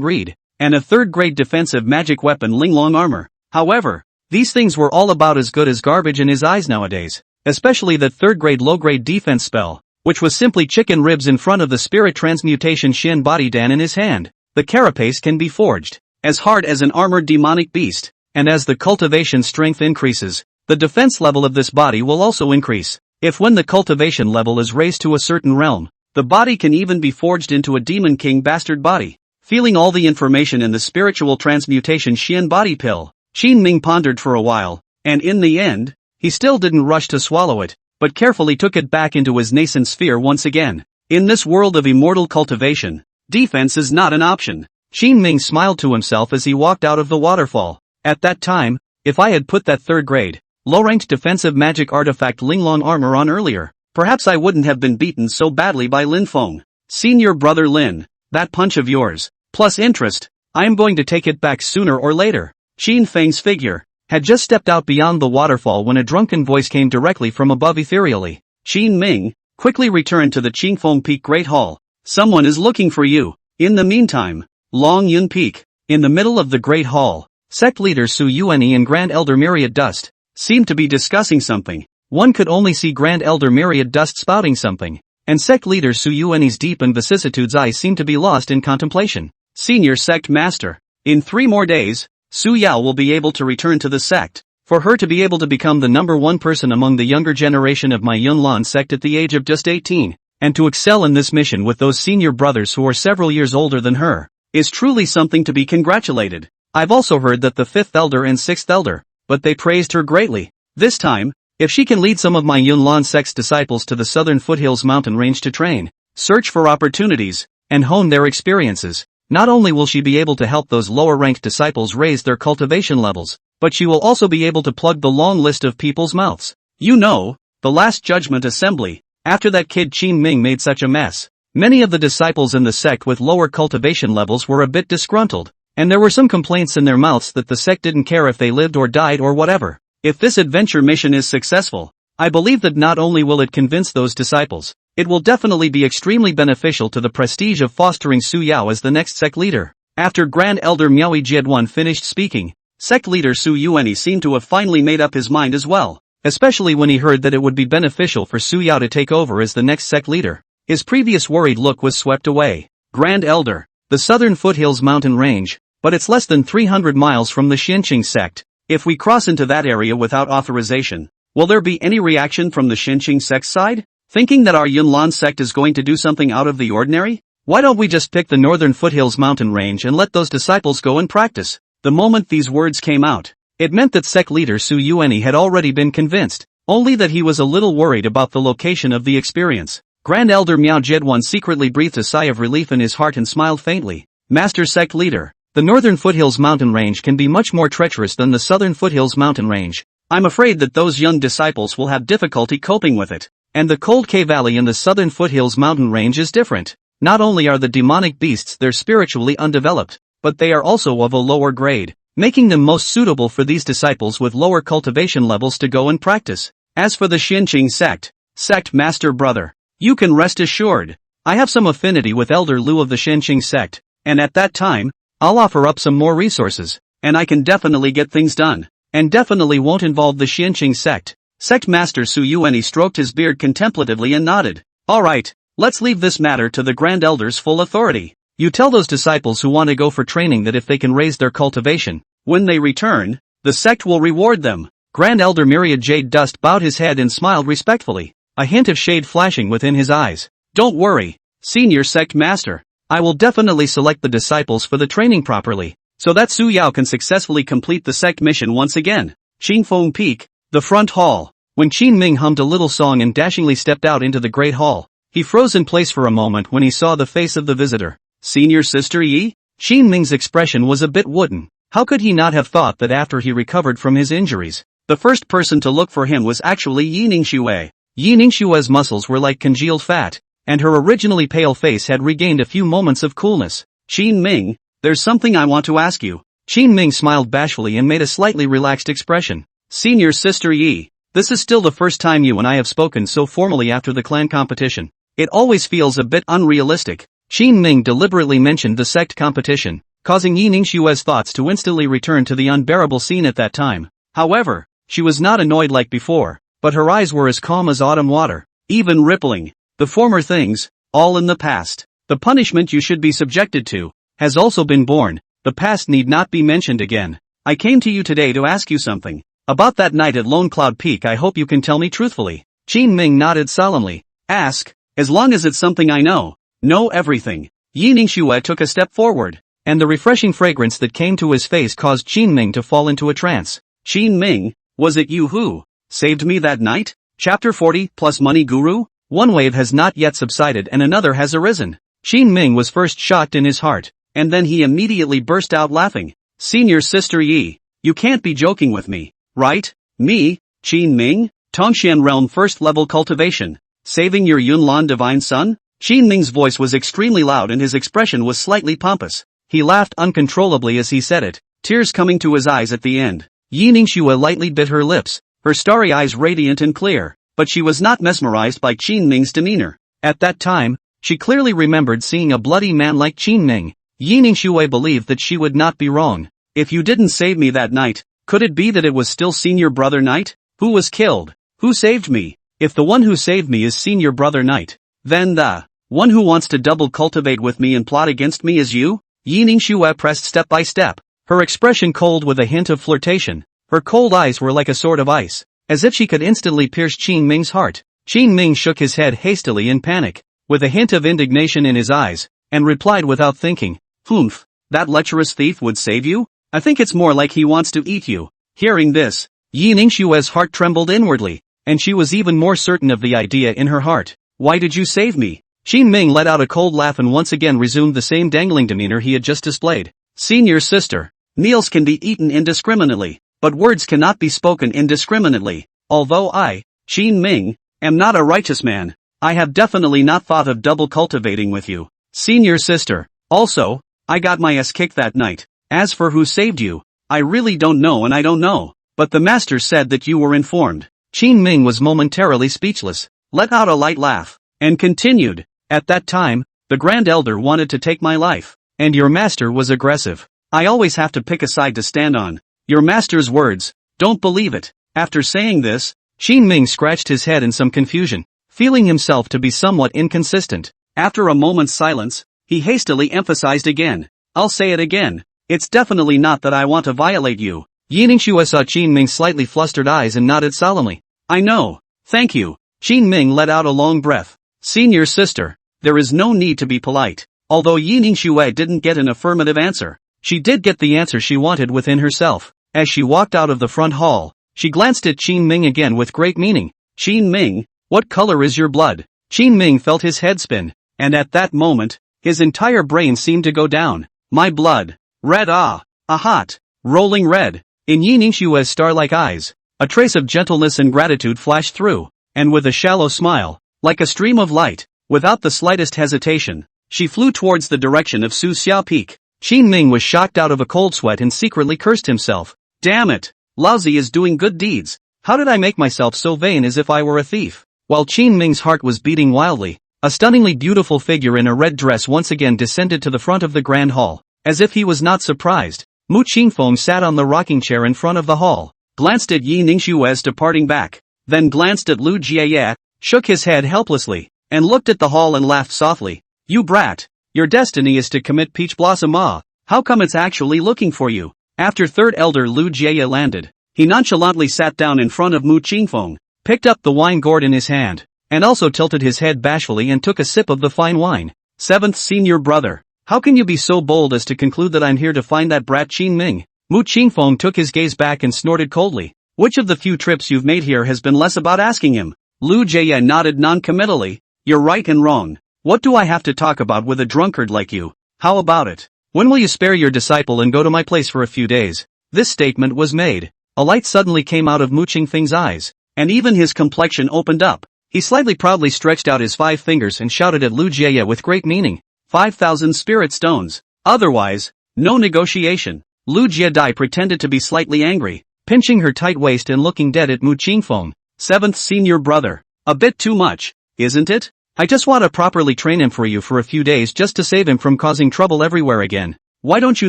Greed, and a third-grade defensive magic weapon Linglong armor. However, these things were all about as good as garbage in his eyes nowadays. Especially that third-grade low-grade defense spell, which was simply chicken ribs in front of the spirit transmutation Shin Body Dan in his hand. The carapace can be forged as hard as an armored demonic beast, and as the cultivation strength increases, the defense level of this body will also increase. If when the cultivation level is raised to a certain realm, the body can even be forged into a Demon King bastard body. Feeling all the information in the spiritual transmutation Shin Body pill, Qin Ming pondered for a while, and in the end, he still didn't rush to swallow it, but carefully took it back into his nascent sphere once again. In this world of immortal cultivation, defense is not an option. Qin Ming smiled to himself as he walked out of the waterfall. At that time, if I had put that third grade, low-ranked defensive magic artifact Linglong armor on earlier, perhaps I wouldn't have been beaten so badly by Lin Feng. Senior brother Lin, that punch of yours, plus interest, I am going to take it back sooner or later. Qin Feng's figure had just stepped out beyond the waterfall when a drunken voice came directly from above ethereally. Qin Ming, quickly return to the Qingfeng Peak Great Hall. Someone is looking for you. In the meantime, Long Yun Peak, in the middle of the Great Hall, sect leader Su Yuanyi and Grand Elder Myriad Dust seemed to be discussing something. One could only see Grand Elder Myriad Dust spouting something, and sect leader Su Yuanyi's deep and vicissitudes eyes seemed to be lost in contemplation. Senior Sect Master, in 3 more days, Su Yao will be able to return to the sect. For her to be able to become the number 1 person among the younger generation of my Yunlan sect at the age of just 18, and to excel in this mission with those senior brothers who are several years older than her, is truly something to be congratulated. I've also heard that the 5th elder and 6th elder, but they praised her greatly. This time, if she can lead some of my Yunlan sect's disciples to the southern foothills mountain range to train, search for opportunities, and hone their experiences, not only will she be able to help those lower-ranked disciples raise their cultivation levels, but she will also be able to plug the long list of people's mouths. You know, the Last Judgment Assembly, after that kid Qin Ming made such a mess, many of the disciples in the sect with lower cultivation levels were a bit disgruntled, and there were some complaints in their mouths that the sect didn't care if they lived or died or whatever. If this adventure mission is successful, I believe that not only will it convince those disciples, it will definitely be extremely beneficial to the prestige of fostering Su Yao as the next sect leader. After Grand Elder Miaoi Jiedwan finished speaking, sect leader Su Yuanyi seemed to have finally made up his mind as well, especially when he heard that it would be beneficial for Su Yao to take over as the next sect leader. His previous worried look was swept away. Grand Elder, the southern foothills mountain range, but it's less than 300 miles from the Xinqing sect. If we cross into that area without authorization, will there be any reaction from the Xinqing sect side? Thinking that our Yunlan sect is going to do something out of the ordinary? Why don't we just pick the northern foothills mountain range and let those disciples go and practice? The moment these words came out, it meant that sect leader Su Yuanyi had already been convinced, only that he was a little worried about the location of the experience. Grand Elder Miao Jiedwan secretly breathed a sigh of relief in his heart and smiled faintly. Master sect leader, the northern foothills mountain range can be much more treacherous than the southern foothills mountain range. I'm afraid that those young disciples will have difficulty coping with it. And the Cold K Valley in the southern foothills mountain range is different. Not only are the demonic beasts there spiritually undeveloped, but they are also of a lower grade, making them most suitable for these disciples with lower cultivation levels to go and practice. As for the Xinqing sect, sect master brother, you can rest assured, I have some affinity with Elder Lu of the Xinqing sect, and at that time, I'll offer up some more resources, and I can definitely get things done, and definitely won't involve the Xinqing sect. Sect Master Su Yuanyi stroked his beard contemplatively and nodded. Alright, let's leave this matter to the Grand Elder's full authority. You tell those disciples who want to go for training that if they can raise their cultivation, when they return, the sect will reward them. Grand Elder Myriad Jade Dust bowed his head and smiled respectfully, a hint of shade flashing within his eyes. Don't worry, Senior Sect Master. I will definitely select the disciples for the training properly, so that Su Yao can successfully complete the sect mission once again. Qingfeng Peak, the front hall. When Qin Ming hummed a little song and dashingly stepped out into the great hall, he froze in place for a moment when he saw the face of the visitor. Senior Sister Yi? Qin Ming's expression was a bit wooden. How could he not have thought that after he recovered from his injuries, the first person to look for him was actually Yi Ningxue? Yi Ningxue's muscles were like congealed fat, and her originally pale face had regained a few moments of coolness. Qin Ming, there's something I want to ask you. Qin Ming smiled bashfully and made a slightly relaxed expression. Senior Sister Yi, this is still the first time you and I have spoken so formally after the clan competition. It always feels a bit unrealistic. Qin Ming deliberately mentioned the sect competition, causing Yi Ningxue's thoughts to instantly return to the unbearable scene at that time. However, she was not annoyed like before, but her eyes were as calm as autumn water, even rippling. The former things, all in the past. The punishment you should be subjected to, has also been borne. The past need not be mentioned again. I came to you today to ask you something. About that night at Lone Cloud Peak, I hope you can tell me truthfully. Qin Ming nodded solemnly. Ask, as long as it's something I know. Know everything. Yi Ningxue took a step forward, and the refreshing fragrance that came to his face caused Qin Ming to fall into a trance. Qin Ming, was it you who saved me that night? Chapter 40 plus Money Guru? One wave has not yet subsided and another has arisen. Qin Ming was first shocked in his heart, and then he immediately burst out laughing. Senior Sister Yi, you can't be joking with me, right? Me, Qin Ming? Tongxian Realm First Level Cultivation. Saving your Yunlan Divine Son? Qin Ming's voice was extremely loud and his expression was slightly pompous. He laughed uncontrollably as he said it, tears coming to his eyes at the end. Yi Ningxue lightly bit her lips, her starry eyes radiant and clear, but she was not mesmerized by Qin Ming's demeanor. At that time, she clearly remembered seeing a bloody man like Qin Ming. Yi Ningxue believed that she would not be wrong. If you didn't save me that night, could it be that it was still Senior Brother Knight? Who was killed? Who saved me? If the one who saved me is Senior Brother Knight, then the one who wants to double cultivate with me and plot against me is you? Yi Ningxue pressed step by step, her expression cold with a hint of flirtation. Her cold eyes were like a sword of ice, as if she could instantly pierce Qin Ming's heart. Qin Ming shook his head hastily in panic, with a hint of indignation in his eyes, and replied without thinking, "Humph, that lecherous thief would save you? I think it's more like he wants to eat you." Hearing this, Yi Ningxue's heart trembled inwardly, and she was even more certain of the idea in her heart. "Why did you save me?" Qin Ming let out a cold laugh and once again resumed the same dangling demeanor he had just displayed. "Senior Sister, meals can be eaten indiscriminately, but words cannot be spoken indiscriminately. Although I, Qin Ming, am not a righteous man, I have definitely not thought of double cultivating with you, Senior Sister. Also, I got my ass kicked that night. As for who saved you, I really don't know and I don't know, but the master said that you were informed." Qin Ming was momentarily speechless, let out a light laugh, and continued, "At that time, the Grand Elder wanted to take my life, and your master was aggressive. I always have to pick a side to stand on. Your master's words, don't believe it." After saying this, Qin Ming scratched his head in some confusion, feeling himself to be somewhat inconsistent. After a moment's silence, he hastily emphasized again, "I'll say it again, it's definitely not that I want to violate you." Yi Ningxue saw Qin Ming's slightly flustered eyes and nodded solemnly. "I know, thank you." Qin Ming let out a long breath. "Senior Sister, there is no need to be polite." Although Yi Ningxue didn't get an affirmative answer, she did get the answer she wanted within herself. As she walked out of the front hall, she glanced at Qin Ming again with great meaning. "Qin Ming, what color is your blood?" Qin Ming felt his head spin, and at that moment, his entire brain seemed to go down. "My blood, red, a hot, rolling red." In Yi Ningxue's star-like eyes, a trace of gentleness and gratitude flashed through, and with a shallow smile, like a stream of light, without the slightest hesitation, she flew towards the direction of Su Xiao Peak. Qin Ming was shocked out of a cold sweat and secretly cursed himself. "Damn it, Laozi is doing good deeds. How did I make myself so vain as if I were a thief?" While Qin Ming's heart was beating wildly, a stunningly beautiful figure in a red dress once again descended to the front of the grand hall. As if he was not surprised, Mu Qingfeng sat on the rocking chair in front of the hall, glanced at Yi Ningxue's departing back, then glanced at Lu Jie, shook his head helplessly, and looked at the hall and laughed softly. "You brat, your destiny is to commit Peach Blossom Ah. How come it's actually looking for you?" After Third Elder Lu Jie landed, he nonchalantly sat down in front of Mu Qingfeng, picked up the wine gourd in his hand, and also tilted his head bashfully and took a sip of the fine wine. "Seventh Senior Brother, how can you be so bold as to conclude that I'm here to find that brat Qin Ming?" Mu Qingfeng took his gaze back and snorted coldly. "Which of the few trips you've made here has been less about asking him?" Lu Jie nodded non-committally. "You're right and wrong. What do I have to talk about with a drunkard like you? How about it? When will you spare your disciple and go to my place for a few days?" This statement was made. A light suddenly came out of Mu Qingfeng's eyes, and even his complexion opened up. He slightly proudly stretched out his 5 fingers and shouted at Lu Jie with great meaning, 5,000 spirit stones. Otherwise, no negotiation." Lu Jie pretended to be slightly angry, pinching her tight waist and looking dead at Mu Qingfeng. "Seventh Senior Brother, a bit too much, isn't it? I just want to properly train him for you for a few days just to save him from causing trouble everywhere again. Why don't you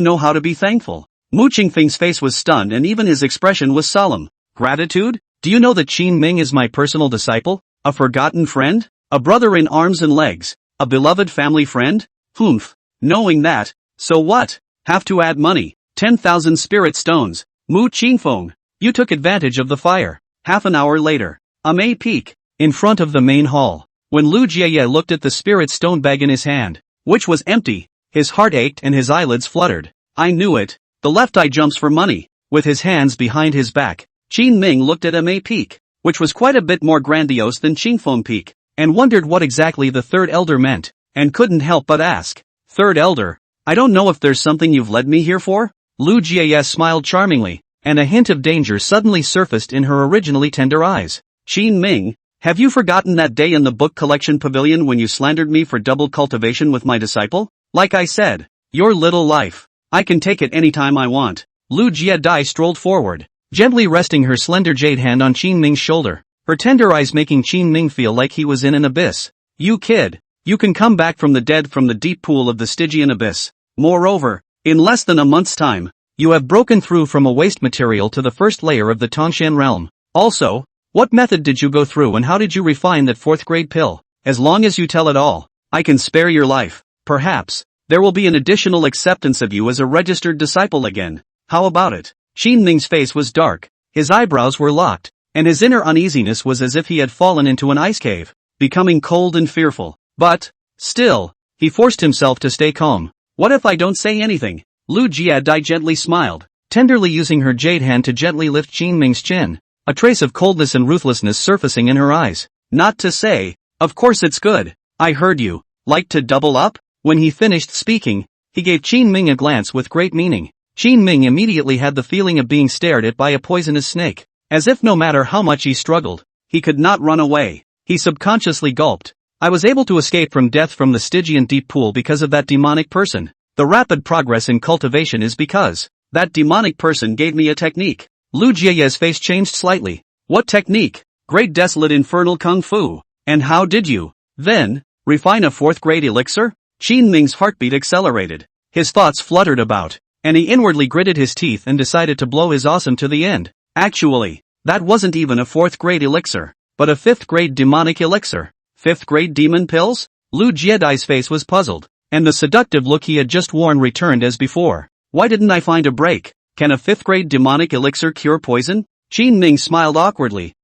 know how to be thankful?" Mu Qingfeng's face was stunned and even his expression was solemn. "Gratitude? Do you know that Qin Ming is my personal disciple? A forgotten friend? A brother in arms and legs? A beloved family friend? Humph. Knowing that, so what? Have to add money. 10,000 spirit stones. Mu Qingfeng, you took advantage of the fire." Half an hour later, May Peak, in front of the main hall. When Lu Jie looked at the spirit stone bag in his hand, which was empty, His heart ached and his eyelids fluttered. I knew it. The left eye jumps for money. With his hands behind his back, Qin Ming looked at Ma Peak, which was quite a bit more grandiose than Qingfeng Peak, and wondered what exactly the third elder meant, and couldn't help but ask. Third elder, I don't know if there's something you've led me here for? Lu Jiaye smiled charmingly, and a hint of danger suddenly surfaced in her originally tender eyes. Qin Ming, have you forgotten that day in the book collection pavilion when you slandered me for double cultivation with my disciple? Like I said, your little life. I can take it anytime I want. Lu Jiadai strolled forward, gently resting her slender jade hand on Qin Ming's shoulder, her tender eyes making Qin Ming feel like he was in an abyss. You kid, you can come back from the dead from the deep pool of the Stygian abyss. Moreover, in less than a month's time, you have broken through from a waste material to the first layer of the Tongshan realm. Also, what method did you go through and how did you refine that 4th grade pill? As long as you tell it all, I can spare your life. Perhaps, there will be an additional acceptance of you as a registered disciple again. How about it? Qin Ming's face was dark, his eyebrows were locked, and his inner uneasiness was as if he had fallen into an ice cave, becoming cold and fearful. But, still, he forced himself to stay calm. What if I don't say anything? Lu Jiadai gently smiled, tenderly using her jade hand to gently lift Qin Ming's chin, a trace of coldness and ruthlessness surfacing in her eyes. Not to say, of course it's good. I heard you. Like to double up? When he finished speaking, he gave Qin Ming a glance with great meaning. Qin Ming immediately had the feeling of being stared at by a poisonous snake, as if no matter how much he struggled, he could not run away. He subconsciously gulped. I was able to escape from death from the Stygian deep pool because of that demonic person. The rapid progress in cultivation is because that demonic person gave me a technique. Lu Jiaye's face changed slightly. What technique? Great desolate infernal kung fu. And how did you, then, refine a 4th grade elixir? Qin Ming's heartbeat accelerated. His thoughts fluttered about, and he inwardly gritted his teeth and decided to blow his awesome to the end. Actually, that wasn't even a 4th grade elixir, but a 5th grade demonic elixir. 5th grade demon pills? Lu Jiadai's face was puzzled, and the seductive look he had just worn returned as before. Why didn't I find a break? Can a 5th grade demonic elixir cure poison? Qin Ming smiled awkwardly.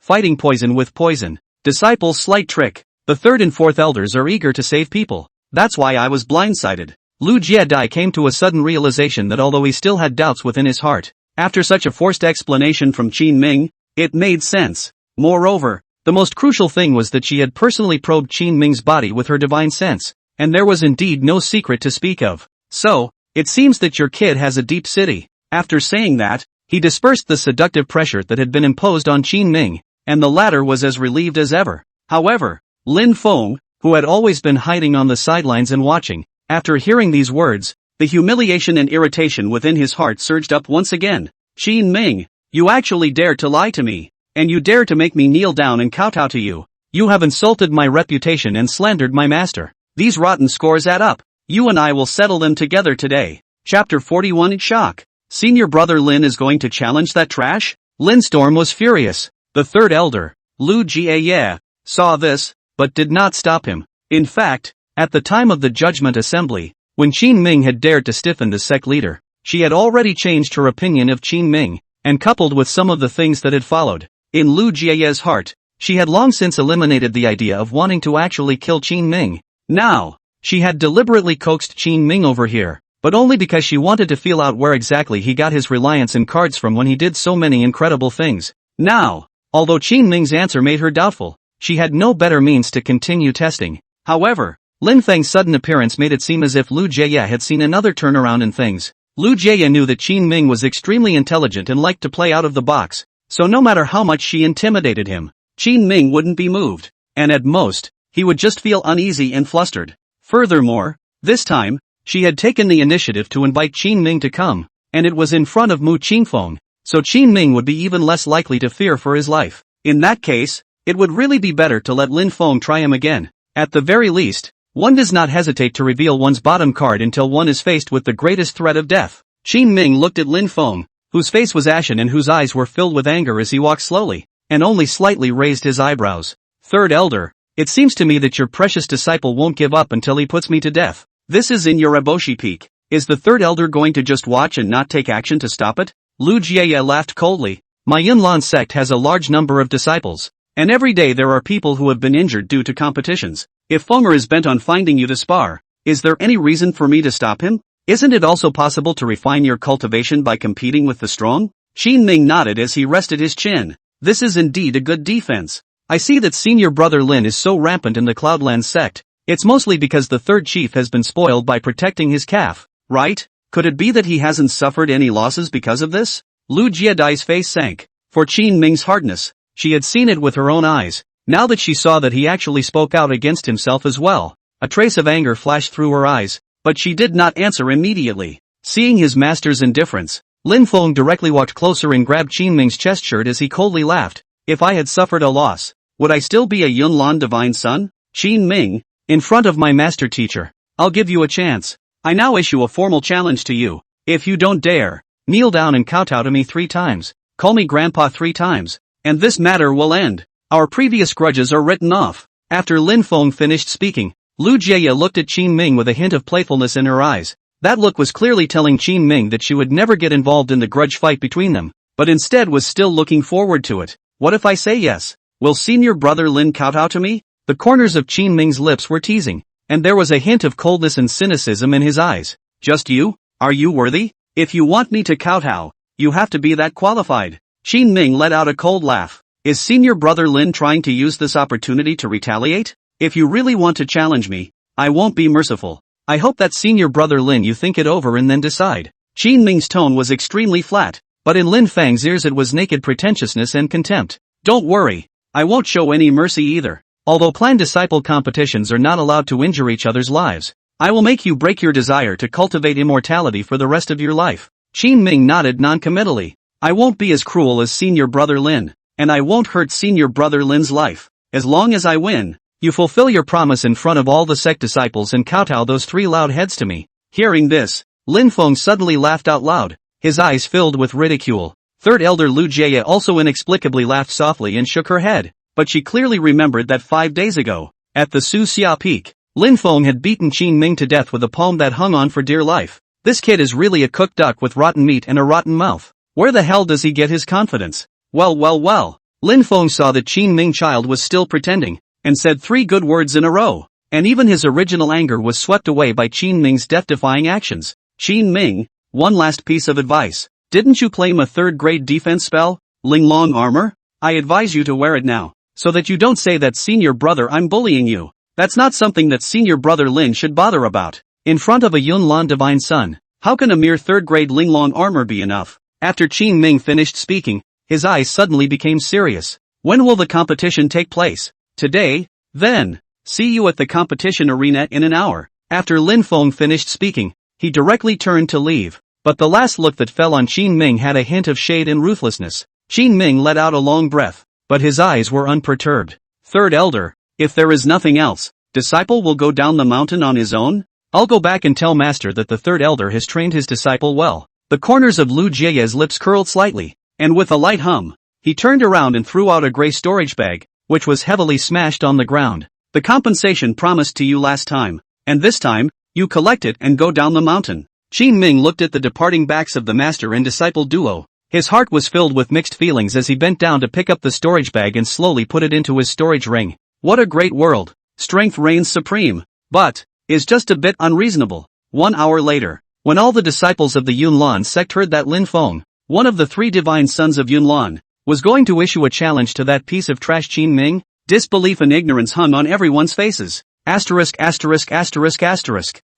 Fighting poison with poison. Disciple's slight trick. The 3rd and 4th elders are eager to save people. That's why I was blindsided. Lu Jiadai came to a sudden realization that although he still had doubts within his heart, after such a forced explanation from Qin Ming, it made sense. Moreover, the most crucial thing was that she had personally probed Qin Ming's body with her divine sense, and there was indeed no secret to speak of. So, it seems that your kid has a deep city. After saying that, he dispersed the seductive pressure that had been imposed on Qin Ming, and the latter was as relieved as ever. However, Lin Feng, who had always been hiding on the sidelines and watching, after hearing these words, the humiliation and irritation within his heart surged up once again. Qin Ming, you actually dared to lie to me, and you dare to make me kneel down and kowtow to you. You have insulted my reputation and slandered my master. These rotten scores add up. You and I will settle them together today. Chapter 41 Shock. Senior brother Lin is going to challenge that trash? Lin Storm was furious. The 3rd elder, Lu Jiaye, saw this, but did not stop him. In fact, at the time of the Judgment Assembly, when Qin Ming had dared to stiffen the sect leader, she had already changed her opinion of Qin Ming, and coupled with some of the things that had followed, in Lu Jiaye's heart, she had long since eliminated the idea of wanting to actually kill Qin Ming. Now, she had deliberately coaxed Qin Ming over here, but only because she wanted to feel out where exactly he got his reliance and cards from when he did so many incredible things. Now, although Qin Ming's answer made her doubtful, she had no better means to continue testing. However, Lin Feng's sudden appearance made it seem as if Lu Jiaye had seen another turnaround in things. Lu Jiaye knew that Qin Ming was extremely intelligent and liked to play out of the box, so no matter how much she intimidated him, Qin Ming wouldn't be moved, and at most, he would just feel uneasy and flustered. Furthermore, this time, she had taken the initiative to invite Qin Ming to come, and it was in front of Mu Qingfeng, so Qin Ming would be even less likely to fear for his life. In that case, it would really be better to let Lin Feng try him again. At the very least, one does not hesitate to reveal one's bottom card until one is faced with the greatest threat of death. Qin Ming looked at Lin Feng, whose face was ashen and whose eyes were filled with anger as he walked slowly, and only slightly raised his eyebrows. 3rd elder, it seems to me that your precious disciple won't give up until he puts me to death. This is in your Eboshi peak. Is the 3rd elder going to just watch and not take action to stop it? Lu Jiaye laughed coldly. My Yunlan sect has a large number of disciples, and every day there are people who have been injured due to competitions. If Fenger is bent on finding you to spar, Is there any reason for me to stop him? Isn't it also possible to refine your cultivation by competing with the strong? Qin Ming nodded as he rested his chin. This is indeed a good defense. I see that senior brother Lin is so rampant in the Cloudland sect. It's mostly because the third chief has been spoiled by protecting his calf, right? Could it be that he hasn't suffered any losses because of this? Lu Jiadai's face sank. For Qin Ming's hardness, she had seen it with her own eyes. Now that she saw that he actually spoke out against himself as well, a trace of anger flashed through her eyes, but she did not answer immediately. Seeing his master's indifference, Lin Feng directly walked closer and grabbed Qin Ming's chest shirt as he coldly laughed. If I had suffered a loss, would I still be a Yunlan divine son? Qin Ming, in front of my master teacher, I'll give you a chance. I now issue a formal challenge to you. If you don't dare, kneel down and kowtow to me 3 times, call me grandpa 3 times, and this matter will end. Our previous grudges are written off. After Lin Feng finished speaking, Lu Jie looked at Qin Ming with a hint of playfulness in her eyes. That look was clearly telling Qin Ming that she would never get involved in the grudge fight between them, but instead was still looking forward to it. What if I say yes? Will senior brother Lin kowtow to me? The corners of Qin Ming's lips were teasing, and there was a hint of coldness and cynicism in his eyes. Just you? Are you worthy? If you want me to kowtow, you have to be that qualified. Qin Ming let out a cold laugh. Is senior brother Lin trying to use this opportunity to retaliate? If you really want to challenge me, I won't be merciful. I hope that senior brother Lin you think it over and then decide. Qin Ming's tone was extremely flat, but in Lin Fang's ears it was naked pretentiousness and contempt. Don't worry, I won't show any mercy either. Although planned disciple competitions are not allowed to injure each other's lives, I will make you break your desire to cultivate immortality for the rest of your life. Qin Ming nodded non-committally. I won't be as cruel as senior brother Lin, and I won't hurt senior brother Lin's life. As long as I win, you fulfill your promise in front of all the sect disciples and kowtow those 3 loud heads to me. Hearing this, Lin Feng suddenly laughed out loud, his eyes filled with ridicule. Third elder Lu Jie also inexplicably laughed softly and shook her head, but she clearly remembered that 5 days ago, at the Su Xia Peak, Lin Feng had beaten Qin Ming to death with a palm that hung on for dear life. This kid is really a cooked duck with rotten meat and a rotten mouth. Where the hell does he get his confidence? Well. Lin Feng saw that Qin Ming child was still pretending, and said 3 good words in a row, and even his original anger was swept away by Qin Ming's death-defying actions. Qin Ming, one last piece of advice. Didn't you claim a 3rd-grade defense spell, Linglong armor? I advise you to wear it now, so that you don't say that senior brother I'm bullying you. That's not something that senior brother Lin should bother about. In front of a Yunlan divine son, how can a mere 3rd-grade Linglong armor be enough? After Qin Ming finished speaking, his eyes suddenly became serious. When will the competition take place? Today? Then. See you at the competition arena in an hour. After Lin Feng finished speaking, he directly turned to leave, but the last look that fell on Qin Ming had a hint of shade and ruthlessness. Qin Ming let out a long breath, but his eyes were unperturbed. Third elder, if there is nothing else, disciple will go down the mountain on his own? I'll go back and tell master that the third elder has trained his disciple well. The corners of Lu Jie's lips curled slightly, and with a light hum, he turned around and threw out a gray storage bag, which was heavily smashed on the ground. The compensation promised to you last time, and this time, you collect it and go down the mountain. Qin Ming looked at the departing backs of the master and disciple duo. His heart was filled with mixed feelings as he bent down to pick up the storage bag and slowly put it into his storage ring. What a great world! Strength reigns supreme, but is just a bit unreasonable. 1 hour later, when all the disciples of the Yunlan sect heard that Lin Feng, one of the 3 divine sons of Yunlan, was going to issue a challenge to that piece of trash Qin Ming, disbelief and ignorance hung on everyone's faces. Asterisk.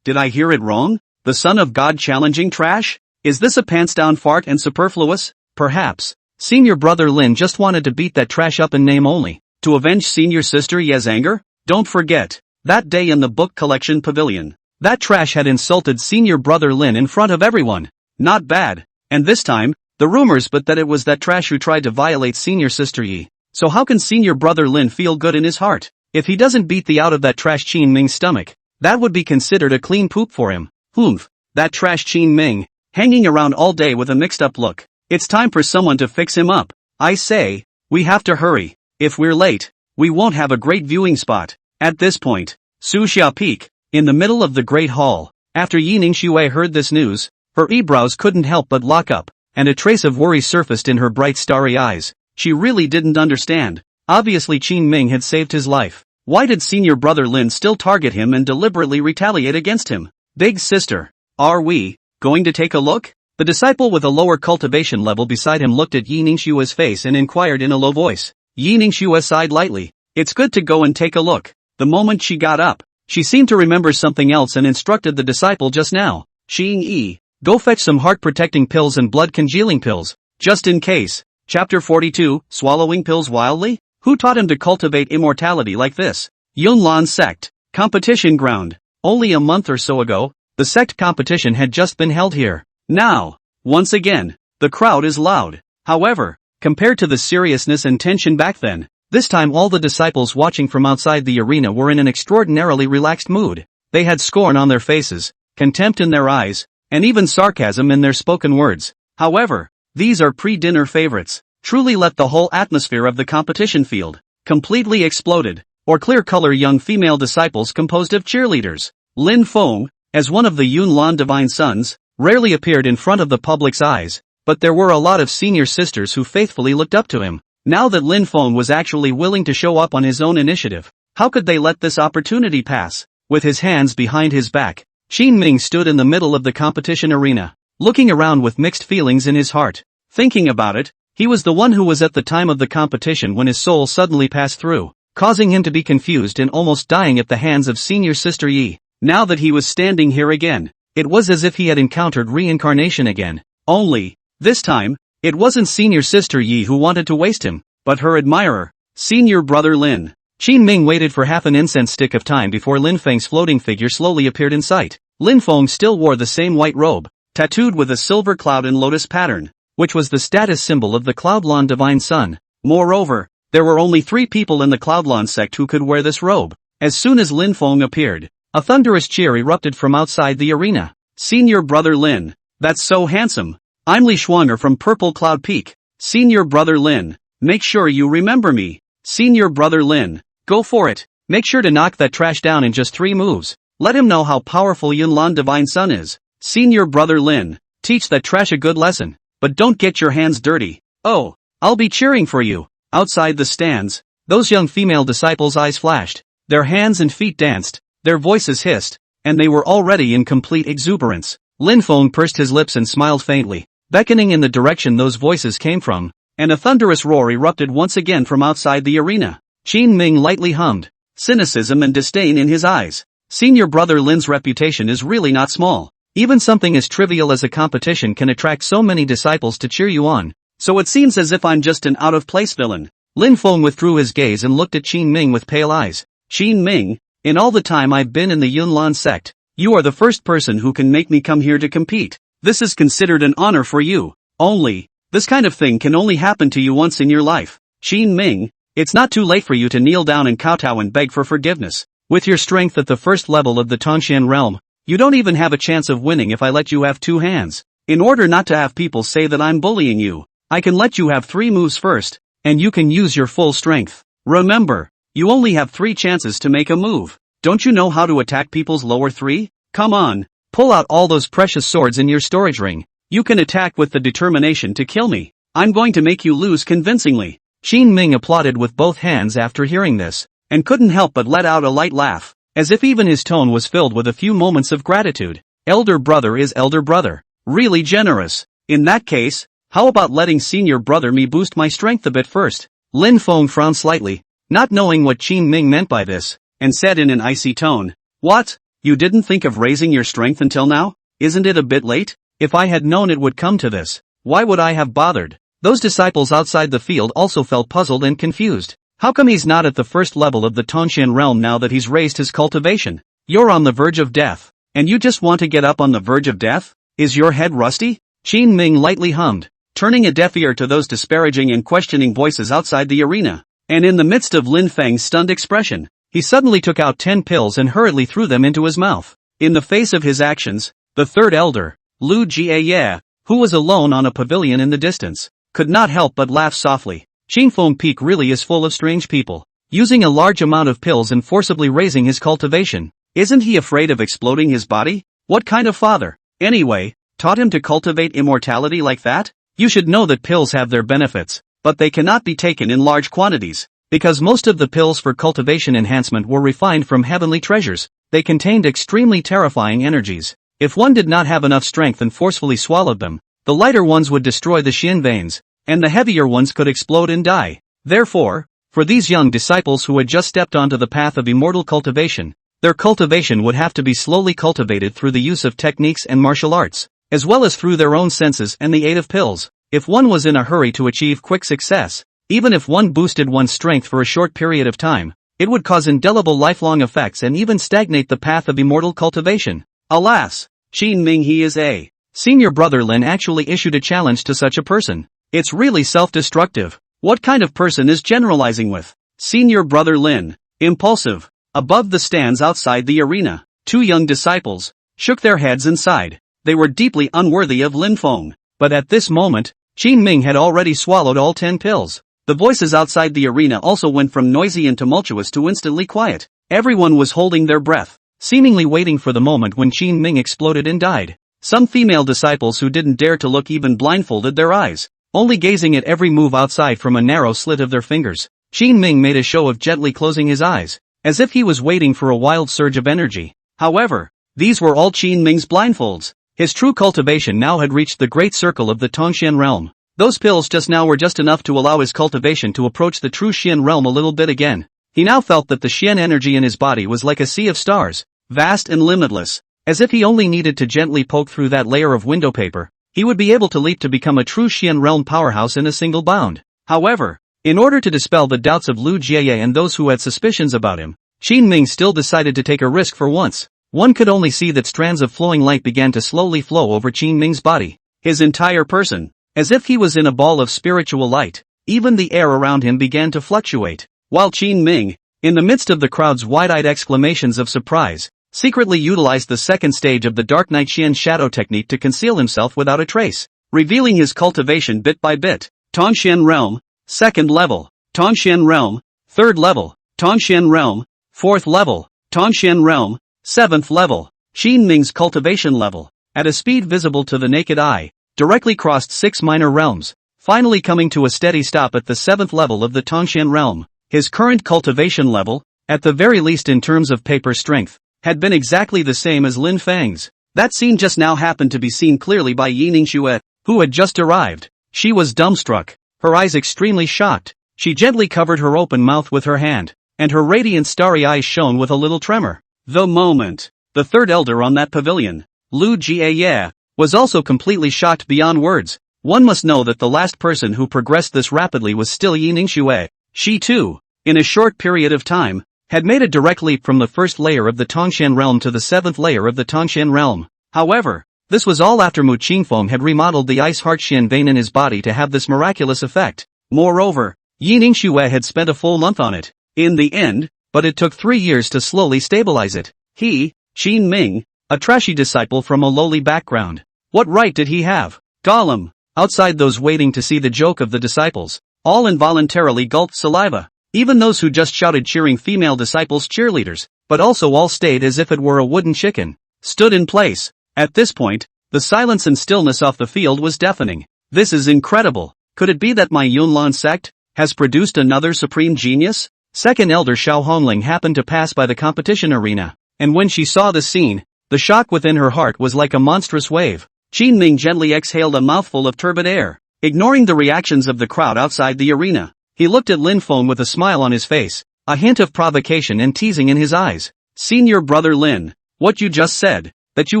Did I hear it wrong? The son of God challenging trash? Is this a pants-down fart and superfluous? Perhaps. Senior brother Lin just wanted to beat that trash up in name only, to avenge senior sister Ye's anger? Don't forget, that day in the book collection pavilion, that trash had insulted senior brother Lin in front of everyone. Not bad. And this time, the rumors but that it was that trash who tried to violate senior sister Yi. So how can senior brother Lin feel good in his heart? If he doesn't beat the out of that trash Qin Ming's stomach, that would be considered a clean poop for him. Humph, that trash Qin Ming, hanging around all day with a mixed up look. It's time for someone to fix him up. I say, we have to hurry. If we're late, we won't have a great viewing spot. At this point, Su Xia Peak, in the middle of the great hall, after Yining Shui heard this news, her eyebrows couldn't help but lock up, and a trace of worry surfaced in her bright starry eyes. She really didn't understand. Obviously Qin Ming had saved his life, Why did senior brother Lin still target him and deliberately retaliate against him? Big sister, are we going to take a look? The disciple with a lower cultivation level beside him looked at Yi Ningxua's face and inquired in a low voice. Yi Ningxua sighed lightly. It's good to go and take a look. The moment she got up, she seemed to remember something else and instructed the disciple just now. Xing Yi, go fetch some heart-protecting pills and blood-congealing pills, just in case. Chapter 42, Swallowing Pills Wildly? Who taught him to cultivate immortality like this? Yunlan sect. Competition ground. Only a month or so ago, the sect competition had just been held here. Now, once again, the crowd is loud. However, compared to the seriousness and tension back then, this time all the disciples watching from outside the arena were in an extraordinarily relaxed mood. They had scorn on their faces, contempt in their eyes, and even sarcasm in their spoken words. However, these are pre-dinner favorites. Truly let the whole atmosphere of the competition field completely exploded, or clear-color young female disciples composed of cheerleaders. Lin Feng, as one of the Yunlan divine sons, rarely appeared in front of the public's eyes, but there were a lot of senior sisters who faithfully looked up to him. Now that Lin Feng was actually willing to show up on his own initiative, how could they let this opportunity pass? With his hands behind his back, Qin Ming stood in the middle of the competition arena, looking around with mixed feelings in his heart. Thinking about it, he was the one who was at the time of the competition when his soul suddenly passed through, causing him to be confused and almost dying at the hands of senior sister Yi. Now that he was standing here again, it was as if he had encountered reincarnation again. Only, this time, it wasn't senior sister Yi who wanted to waste him, but her admirer, senior brother Lin. Qin Ming waited for half an incense stick of time before Lin Feng's floating figure slowly appeared in sight. Lin Feng still wore the same white robe, tattooed with a silver cloud and lotus pattern, which was the status symbol of the Cloudlan divine son. Moreover, there were only 3 people in the Cloudlan sect who could wear this robe. As soon as Lin Feng appeared, a thunderous cheer erupted from outside the arena. Senior brother Lin, that's so handsome. I'm Li Xuanger from Purple Cloud Peak. Senior brother Lin, make sure you remember me. Senior brother Lin, go for it. Make sure to knock that trash down in just 3 moves. Let him know how powerful Yunlan divine son is. Senior brother Lin, teach that trash a good lesson. But don't get your hands dirty. Oh, I'll be cheering for you. Outside the stands, those young female disciples' eyes flashed, their hands and feet danced, their voices hissed, and they were already in complete exuberance. Lin Feng pursed his lips and smiled faintly, beckoning in the direction those voices came from, and a thunderous roar erupted once again from outside the arena. Qin Ming lightly hummed, cynicism and disdain in his eyes. Senior brother Lin's reputation is really not small. Even something as trivial as a competition can attract so many disciples to cheer you on. So it seems as if I'm just an out-of-place villain. Lin Feng withdrew his gaze and looked at Qin Ming with pale eyes. Qin Ming, in all the time I've been in the Yunlan sect, you are the first person who can make me come here to compete. This is considered an honor for you. Only, this kind of thing can only happen to you once in your life. Qin Ming, it's not too late for you to kneel down and kowtow and beg for forgiveness. With your strength at the first level of the Tongxian realm, you don't even have a chance of winning if I let you have 2 hands. In order not to have people say that I'm bullying you, I can let you have 3 moves first, and you can use your full strength. Remember, you only have 3 chances to make a move. Don't you know how to attack people's lower 3? Come on, pull out all those precious swords in your storage ring. You can attack with the determination to kill me. I'm going to make you lose convincingly. Qin Ming applauded with both hands after hearing this, and couldn't help but let out a light laugh, as if even his tone was filled with a few moments of gratitude. Elder brother is elder brother. Really generous. In that case, how about letting senior brother me boost my strength a bit first? Lin Feng frowned slightly, not knowing what Qin Ming meant by this, and said in an icy tone, "What? You didn't think of raising your strength until now? Isn't it a bit late? If I had known it would come to this, why would I have bothered?" Those disciples outside the field also felt puzzled and confused. How come he's not at the first level of the Tongxian realm now that he's raised his cultivation? You're on the verge of death, and you just want to get up on the verge of death? Is your head rusty? Qin Ming lightly hummed, turning a deaf ear to those disparaging and questioning voices outside the arena. And in the midst of Lin Feng's stunned expression, he suddenly took out 10 pills and hurriedly threw them into his mouth. In the face of his actions, the third elder, Lu Jie, who was alone on a pavilion in the distance, could not help but laugh softly. Qingfeng Peak really is full of strange people, using a large amount of pills and forcibly raising his cultivation. Isn't he afraid of exploding his body? What kind of father, anyway, taught him to cultivate immortality like that? You should know that pills have their benefits, but they cannot be taken in large quantities. Because most of the pills for cultivation enhancement were refined from heavenly treasures, they contained extremely terrifying energies. If one did not have enough strength and forcefully swallowed them, the lighter ones would destroy the Xian veins, and the heavier ones could explode and die. Therefore, for these young disciples who had just stepped onto the path of immortal cultivation, their cultivation would have to be slowly cultivated through the use of techniques and martial arts, as well as through their own senses and the aid of pills. If one was in a hurry to achieve quick success, even if one boosted one's strength for a short period of time, it would cause indelible lifelong effects and even stagnate the path of immortal cultivation. Alas, Qin Ming, he is a senior brother Lin actually issued a challenge to such a person. It's really self-destructive. What kind of person is generalizing with senior brother Lin? Impulsive. Above the stands outside the arena, two young disciples shook their heads and sighed. They were deeply unworthy of Lin Feng. But at this moment, Qin Ming had already swallowed all 10 pills. The voices outside the arena also went from noisy and tumultuous to instantly quiet. Everyone was holding their breath, seemingly waiting for the moment when Qin Ming exploded and died. Some female disciples who didn't dare to look even blindfolded their eyes, only gazing at every move outside from a narrow slit of their fingers. Qin Ming made a show of gently closing his eyes, as if he was waiting for a wild surge of energy. However, these were all Qin Ming's blindfolds. His true cultivation now had reached the great circle of the Tongxian realm. Those pills just now were just enough to allow his cultivation to approach the true Xian realm a little bit again. He now felt that the Xian energy in his body was like a sea of stars, vast and limitless. As if he only needed to gently poke through that layer of window paper, he would be able to leap to become a true Xian realm powerhouse in a single bound. However, in order to dispel the doubts of Lu Jie and those who had suspicions about him, Qin Ming still decided to take a risk for once. One could only see that strands of flowing light began to slowly flow over Qin Ming's body, his entire person, as if he was in a ball of spiritual light. Even the air around him began to fluctuate, while Qin Ming, in the midst of the crowd's wide-eyed exclamations of surprise, secretly utilized the second stage of the Dark Night Xian shadow technique to conceal himself without a trace, revealing his cultivation bit by bit. Tongxian realm, 2nd level. Tongxian realm, 3rd level. Tongxian realm, 4th level. Tongxian realm, 7th level. Qin Ming's cultivation level, at a speed visible to the naked eye, directly crossed 6 minor realms, finally coming to a steady stop at the 7th level of the Tongxian realm. His current cultivation level, at the very least in terms of paper strength, had been exactly the same as Lin Feng's. That scene just now happened to be seen clearly by Yi Ningxue, who had just arrived. She was dumbstruck, her eyes extremely shocked. She gently covered her open mouth with her hand, and her radiant starry eyes shone with a little tremor. The moment, the third elder on that pavilion, Lu Jie, was also completely shocked beyond words. One must know that the last person who progressed this rapidly was still Yi Ningxue. She too, in a short period of time, had made a direct leap from the first layer of the Tongxian realm to the 7th layer of the Tongxian realm. However, this was all after Mu Qingfeng had remodeled the ice heart Xian vein in his body to have this miraculous effect. Moreover, Yi Ningxue had spent a full month on it, in the end, but it took 3 years to slowly stabilize it. He, Qin Ming, a trashy disciple from a lowly background. What right did he have? Gollum. Outside, those waiting to see the joke of the disciples, all involuntarily gulped saliva. Even those who just shouted cheering female disciples cheerleaders, but also all stayed as if it were a wooden chicken, stood in place. At this point, the silence and stillness off the field was deafening. This is incredible. Could it be that my Yunlan sect has produced another supreme genius? Second elder Xiao Hongling happened to pass by the competition arena, and when she saw the scene, the shock within her heart was like a monstrous wave. Qin Ming gently exhaled a mouthful of turbid air, ignoring the reactions of the crowd outside the arena. He looked at Lin Feng with a smile on his face, a hint of provocation and teasing in his eyes. Senior brother Lin, what you just said, that you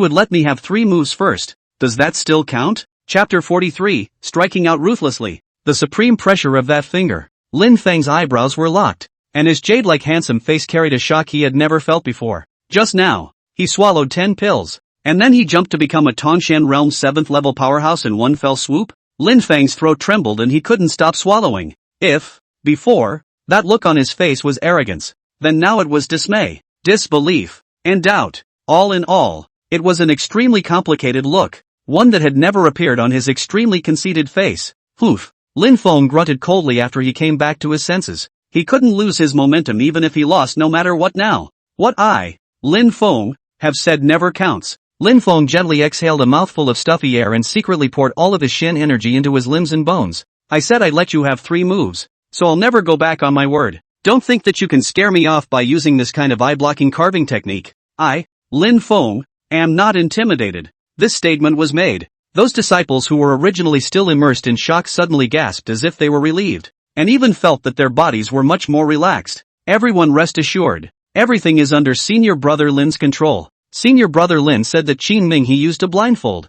would let me have 3 moves first, does that still count? Chapter 43, striking out ruthlessly. The supreme pressure of that finger. Lin Feng's eyebrows were locked, and his jade-like handsome face carried a shock he had never felt before. Just now, he swallowed 10 pills, and then he jumped to become a Tongxian realm 7th level powerhouse in one fell swoop? Lin Feng's throat trembled and he couldn't stop swallowing. If, before, that look on his face was arrogance, then now it was dismay, disbelief, and doubt. All in all, it was an extremely complicated look, one that had never appeared on his extremely conceited face. Poof! Lin Feng grunted coldly after he came back to his senses. He couldn't lose his momentum even if he lost no matter what now. What I, Lin Feng, have said never counts. Lin Feng gently exhaled a mouthful of stuffy air and secretly poured all of his Shen energy into his limbs and bones. I said I'd let you have 3 moves. so I'll never go back on my word. Don't think that you can scare me off by using this kind of eye-blocking carving technique. I, Lin Feng, am not intimidated. This statement was made. Those disciples who were originally still immersed in shock suddenly gasped as if they were relieved, and even felt that their bodies were much more relaxed. Everyone rest assured. Everything is under Senior Brother Lin's control. Senior Brother Lin said that Qin Ming he used a blindfold.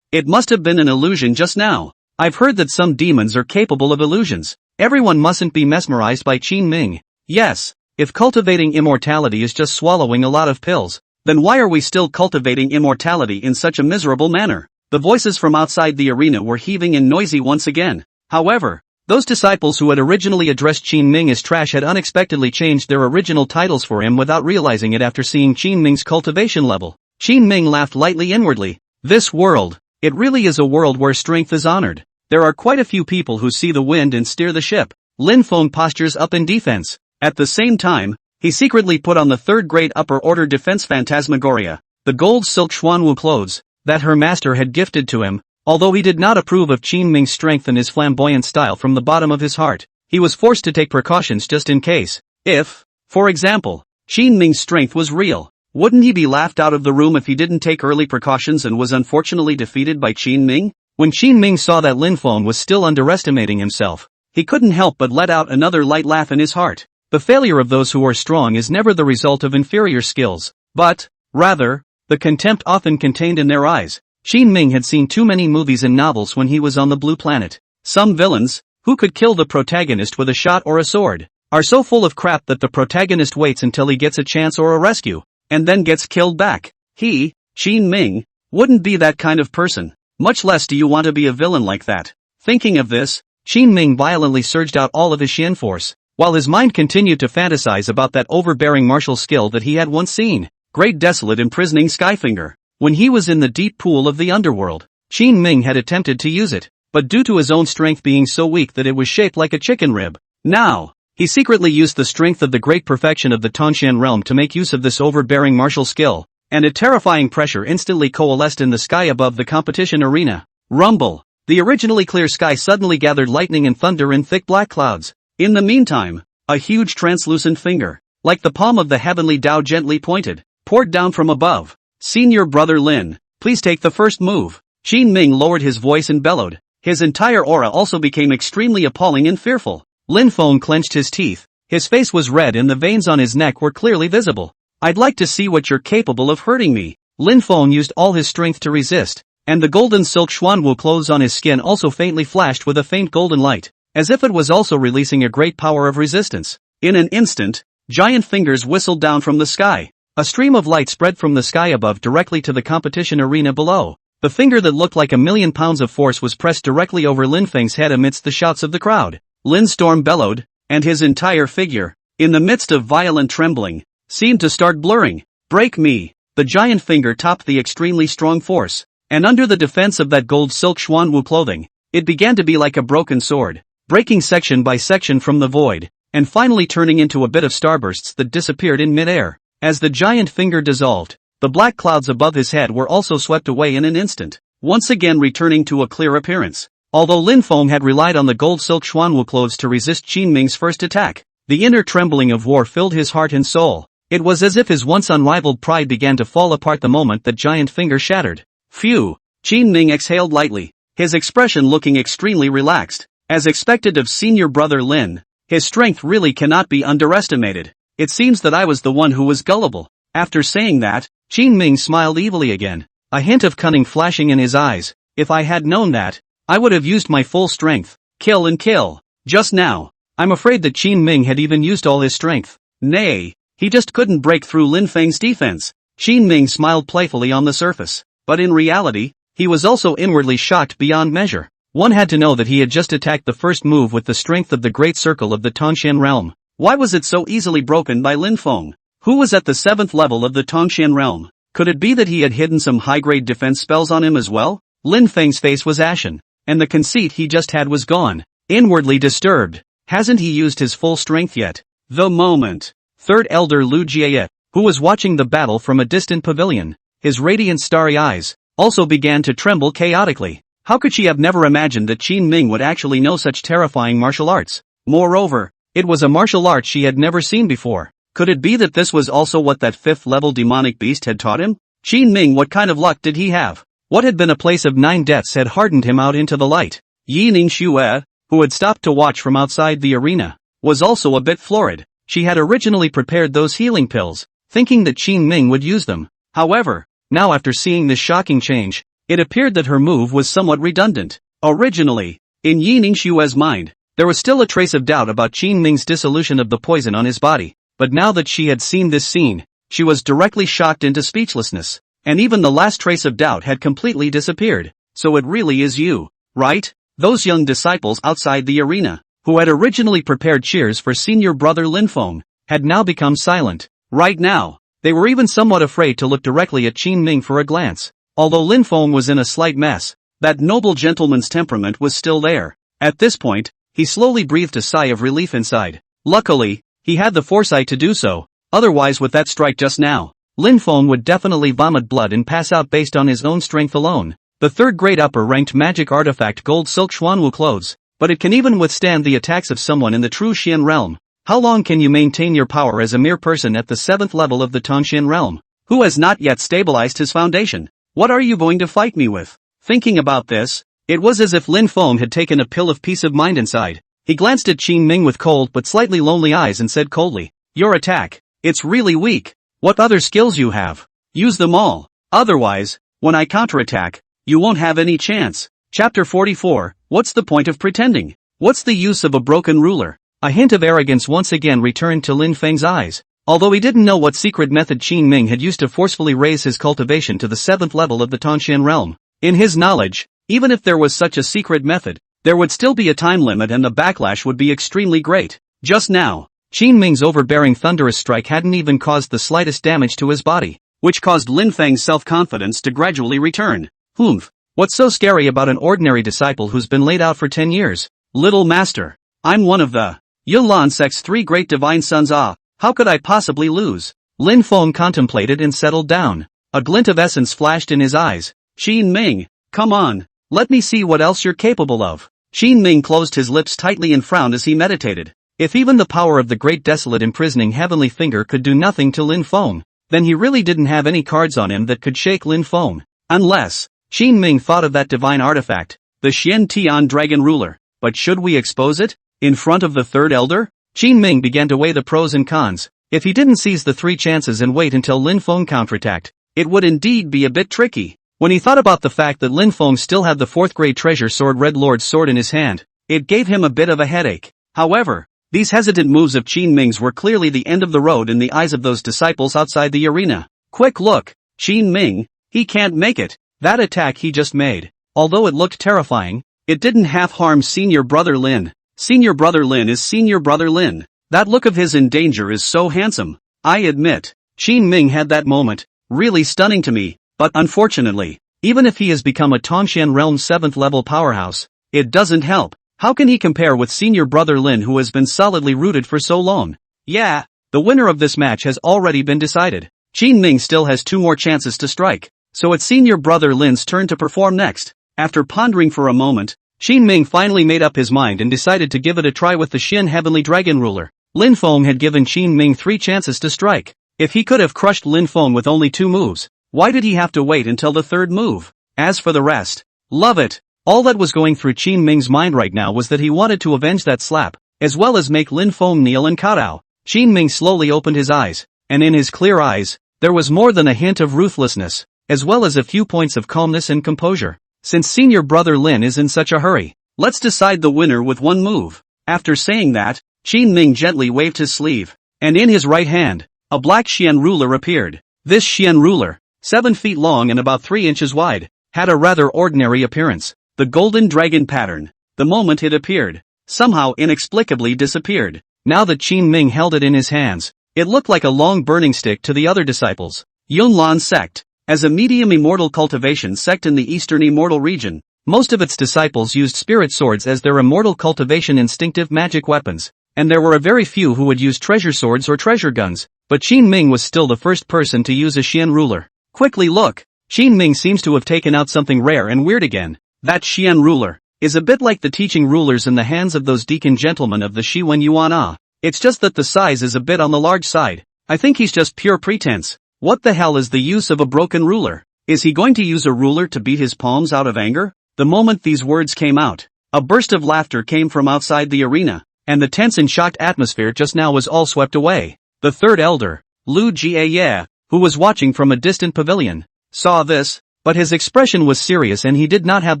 It must have been an illusion just now. I've heard that some demons are capable of illusions. Everyone mustn't be mesmerized by Qin Ming. Yes, if cultivating immortality is just swallowing a lot of pills, then why are we still cultivating immortality in such a miserable manner? The voices from outside the arena were heaving and noisy once again. However, those disciples who had originally addressed Qin Ming as trash had unexpectedly changed their original titles for him without realizing it after seeing Qin Ming's cultivation level. Qin Ming laughed lightly inwardly. This world, it really is a world where strength is honored. There are quite a few people who see the wind and steer the ship. Lin Feng postures up in defense. At the same time, he secretly put on the third-grade upper-order defense phantasmagoria, the gold silk Xuanwu clothes, that her master had gifted to him. Although he did not approve of Qin Ming's strength and his flamboyant style from the bottom of his heart, he was forced to take precautions just in case. If, for example, Qin Ming's strength was real, wouldn't he be laughed out of the room if he didn't take early precautions and was unfortunately defeated by Qin Ming? When Qin Ming saw that Lin Feng was still underestimating himself, he couldn't help but let out another light laugh in his heart. The failure of those who are strong is never the result of inferior skills, but, rather, the contempt often contained in their eyes. Qin Ming had seen too many movies and novels when he was on the Blue Planet. Some villains, who could kill the protagonist with a shot or a sword, are so full of crap that the protagonist waits until he gets a chance or a rescue, and then gets killed back. He, Qin Ming, wouldn't be that kind of person. Much less do you want to be a villain like that. Thinking of this, Qin Ming violently surged out all of his Xian force, while his mind continued to fantasize about that overbearing martial skill that he had once seen. Great desolate imprisoning Skyfinger. When he was in the deep pool of the underworld, Qin Ming had attempted to use it, but due to his own strength being so weak that it was shaped like a chicken rib. Now, he secretly used the strength of the great perfection of the Tongxian realm to make use of this overbearing martial skill, and a terrifying pressure instantly coalesced in the sky above the competition arena. Rumble! The originally clear sky suddenly gathered lightning and thunder in thick black clouds. In the meantime, a huge translucent finger, like the palm of the heavenly Tao gently pointed, poured down from above. Senior Brother Lin, please take the first move. Qin Ming lowered his voice and bellowed. His entire aura also became extremely appalling and fearful. Lin Feng clenched his teeth. His face was red and the veins on his neck were clearly visible. I'd like to see what you're capable of hurting me. Lin Feng used all his strength to resist, and the golden silk Xuanwu clothes on his skin also faintly flashed with a faint golden light, as if it was also releasing a great power of resistance. In an instant, giant fingers whistled down from the sky. A stream of light spread from the sky above directly to the competition arena below. The finger that looked like 1,000,000 pounds of force was pressed directly over Lin Feng's head amidst the shouts of the crowd. Lin Storm bellowed, and his entire figure, in the midst of violent trembling, seemed to start blurring. Break me! The giant finger topped the extremely strong force, and under the defense of that gold silk Xuanwu clothing, it began to be like a broken sword, breaking section by section from the void, and finally turning into a bit of starbursts that disappeared in midair. As the giant finger dissolved, the black clouds above his head were also swept away in an instant, once again returning to a clear appearance. Although Lin Feng had relied on the gold silk Xuanwu clothes to resist Qin Ming's first attack, the inner trembling of war filled his heart and soul. It was as if his once unrivaled pride began to fall apart the moment that giant finger shattered. Phew! Qin Ming exhaled lightly, his expression looking extremely relaxed. As expected of Senior Brother Lin, his strength really cannot be underestimated. It seems that I was the one who was gullible. After saying that, Qin Ming smiled evilly again, a hint of cunning flashing in his eyes. If I had known that, I would have used my full strength. Kill and kill. Just now, I'm afraid that Qin Ming had even used all his strength. Nay, he just couldn't break through Lin Feng's defense. Qin Ming smiled playfully on the surface, but in reality, he was also inwardly shocked beyond measure. One had to know that he had just attacked the first move with the strength of the great circle of the Tongxian realm. Why was it so easily broken by Lin Feng, who was at the 7th level of the Tongxian realm? Could it be that he had hidden some high-grade defense spells on him as well? Lin Feng's face was ashen, and the conceit he just had was gone. Inwardly disturbed, hasn't he used his full strength yet? The moment. Third Elder Lu Jie, who was watching the battle from a distant pavilion, his radiant starry eyes, also began to tremble chaotically. How could she have never imagined that Qin Ming would actually know such terrifying martial arts? Moreover, it was a martial art she had never seen before. Could it be that this was also what that 5th-level demonic beast had taught him? Qin Ming, what kind of luck did he have? What had been a place of 9 deaths had hardened him out into the light. Yi Ningxue, who had stopped to watch from outside the arena, was also a bit floored. She had originally prepared those healing pills, thinking that Qin Ming would use them. However, now after seeing this shocking change, it appeared that her move was somewhat redundant. Originally, in Yi Ningxue's mind, there was still a trace of doubt about Qin Ming's dissolution of the poison on his body, but now that she had seen this scene, she was directly shocked into speechlessness, and even the last trace of doubt had completely disappeared. So it really is you, right? Those young disciples outside the arena, who had originally prepared cheers for senior brother Lin Feng, had now become silent. Right now, they were even somewhat afraid to look directly at Qin Ming for a glance. Although Lin Feng was in a slight mess, that noble gentleman's temperament was still there. At this point, he slowly breathed a sigh of relief inside. Luckily, he had the foresight to do so, otherwise with that strike just now, Lin Feng would definitely vomit blood and pass out based on his own strength alone. The 3rd grade upper-ranked magic artifact gold silk Xuanwu clothes, but it can even withstand the attacks of someone in the true Xian realm. How long can you maintain your power as a mere person at the 7th level of the Tongxian realm, who has not yet stabilized his foundation? What are you going to fight me with? Thinking about this, it was as if Lin Feng had taken a pill of peace of mind inside. He glanced at Qin Ming with cold but slightly lonely eyes and said coldly, "Your attack, it's really weak. What other skills you have? Use them all. Otherwise, when I counterattack, you won't have any chance." Chapter 44, What's the point of pretending? What's the use of a broken ruler? A hint of arrogance once again returned to Lin Feng's eyes. Although he didn't know what secret method Qin Ming had used to forcefully raise his cultivation to the 7th level of the Tongxian realm, in his knowledge, even if there was such a secret method, there would still be a time limit and the backlash would be extremely great. Just now, Qin Ming's overbearing thunderous strike hadn't even caused the slightest damage to his body, which caused Lin Feng's self-confidence to gradually return. Humph, what's so scary about an ordinary disciple who's been laid out for 10 years? Little master, I'm one of the Yunlan sect's 3 great divine sons. How could I possibly lose? Lin Feng contemplated and settled down. A glint of essence flashed in his eyes. Qin Ming, come on, let me see what else you're capable of. Qin Ming closed his lips tightly and frowned as he meditated. If even the power of the great desolate imprisoning heavenly finger could do nothing to Lin Feng, then he really didn't have any cards on him that could shake Lin Feng. Unless, Qin Ming thought of that divine artifact, the Xian Tian dragon ruler. But should we expose it? In front of the 3rd elder? Qin Ming began to weigh the pros and cons. If he didn't seize the 3 chances and wait until Lin Feng counterattacked, it would indeed be a bit tricky. When he thought about the fact that Lin Feng still had the 4th grade treasure sword Red Lord's sword in his hand, it gave him a bit of a headache. However, these hesitant moves of Qin Ming's were clearly the end of the road in the eyes of those disciples outside the arena. Quick look, Qin Ming, he can't make it. That attack he just made, although it looked terrifying, it didn't half harm senior brother Lin. Senior brother Lin is senior brother Lin. That look of his in danger is so handsome. I admit, Qin Ming had that moment, really stunning to me, but unfortunately, even if he has become a Tongxian realm 7th level powerhouse, it doesn't help. How can he compare with senior brother Lin who has been solidly rooted for so long? Yeah, the winner of this match has already been decided. Qin Ming still has 2 more chances to strike, so it's senior brother Lin's turn to perform next. After pondering for a moment, Qin Ming finally made up his mind and decided to give it a try with the Xian Heavenly Dragon Ruler. Lin Feng had given Qin Ming 3 chances to strike. If he could have crushed Lin Feng with only 2 moves, why did he have to wait until the 3rd move? As for the rest, love it. All that was going through Qin Ming's mind right now was that he wanted to avenge that slap, as well as make Lin Feng kneel and kowtow. Qin Ming slowly opened his eyes, and in his clear eyes, there was more than a hint of ruthlessness, as well as a few points of calmness and composure. Since senior brother Lin is in such a hurry, let's decide the winner with 1 move. After saying that, Qin Ming gently waved his sleeve, and in his right hand, a black Xian ruler appeared. This Xian ruler, 7 feet long and about 3 inches wide, had a rather ordinary appearance. The golden dragon pattern, the moment it appeared, somehow inexplicably disappeared. Now that Qin Ming held it in his hands, it looked like a long burning stick to the other disciples. Yunlan sect. As a medium immortal cultivation sect in the eastern immortal region, most of its disciples used spirit swords as their immortal cultivation instinctive magic weapons, and there were a very few who would use treasure swords or treasure guns, but Qin Ming was still the first person to use a Xian ruler. Quickly look, Qin Ming seems to have taken out something rare and weird again. That Xian ruler, is a bit like the teaching rulers in the hands of those deacon gentlemen of the Shiwen Yuan. It's just that the size is a bit on the large side. I think he's just pure pretense. What the hell is the use of a broken ruler? Is he going to use a ruler to beat his palms out of anger? The moment these words came out, a burst of laughter came from outside the arena, and the tense and shocked atmosphere just now was all swept away. The third elder, Lu Jie, who was watching from a distant pavilion, saw this, but his expression was serious and he did not have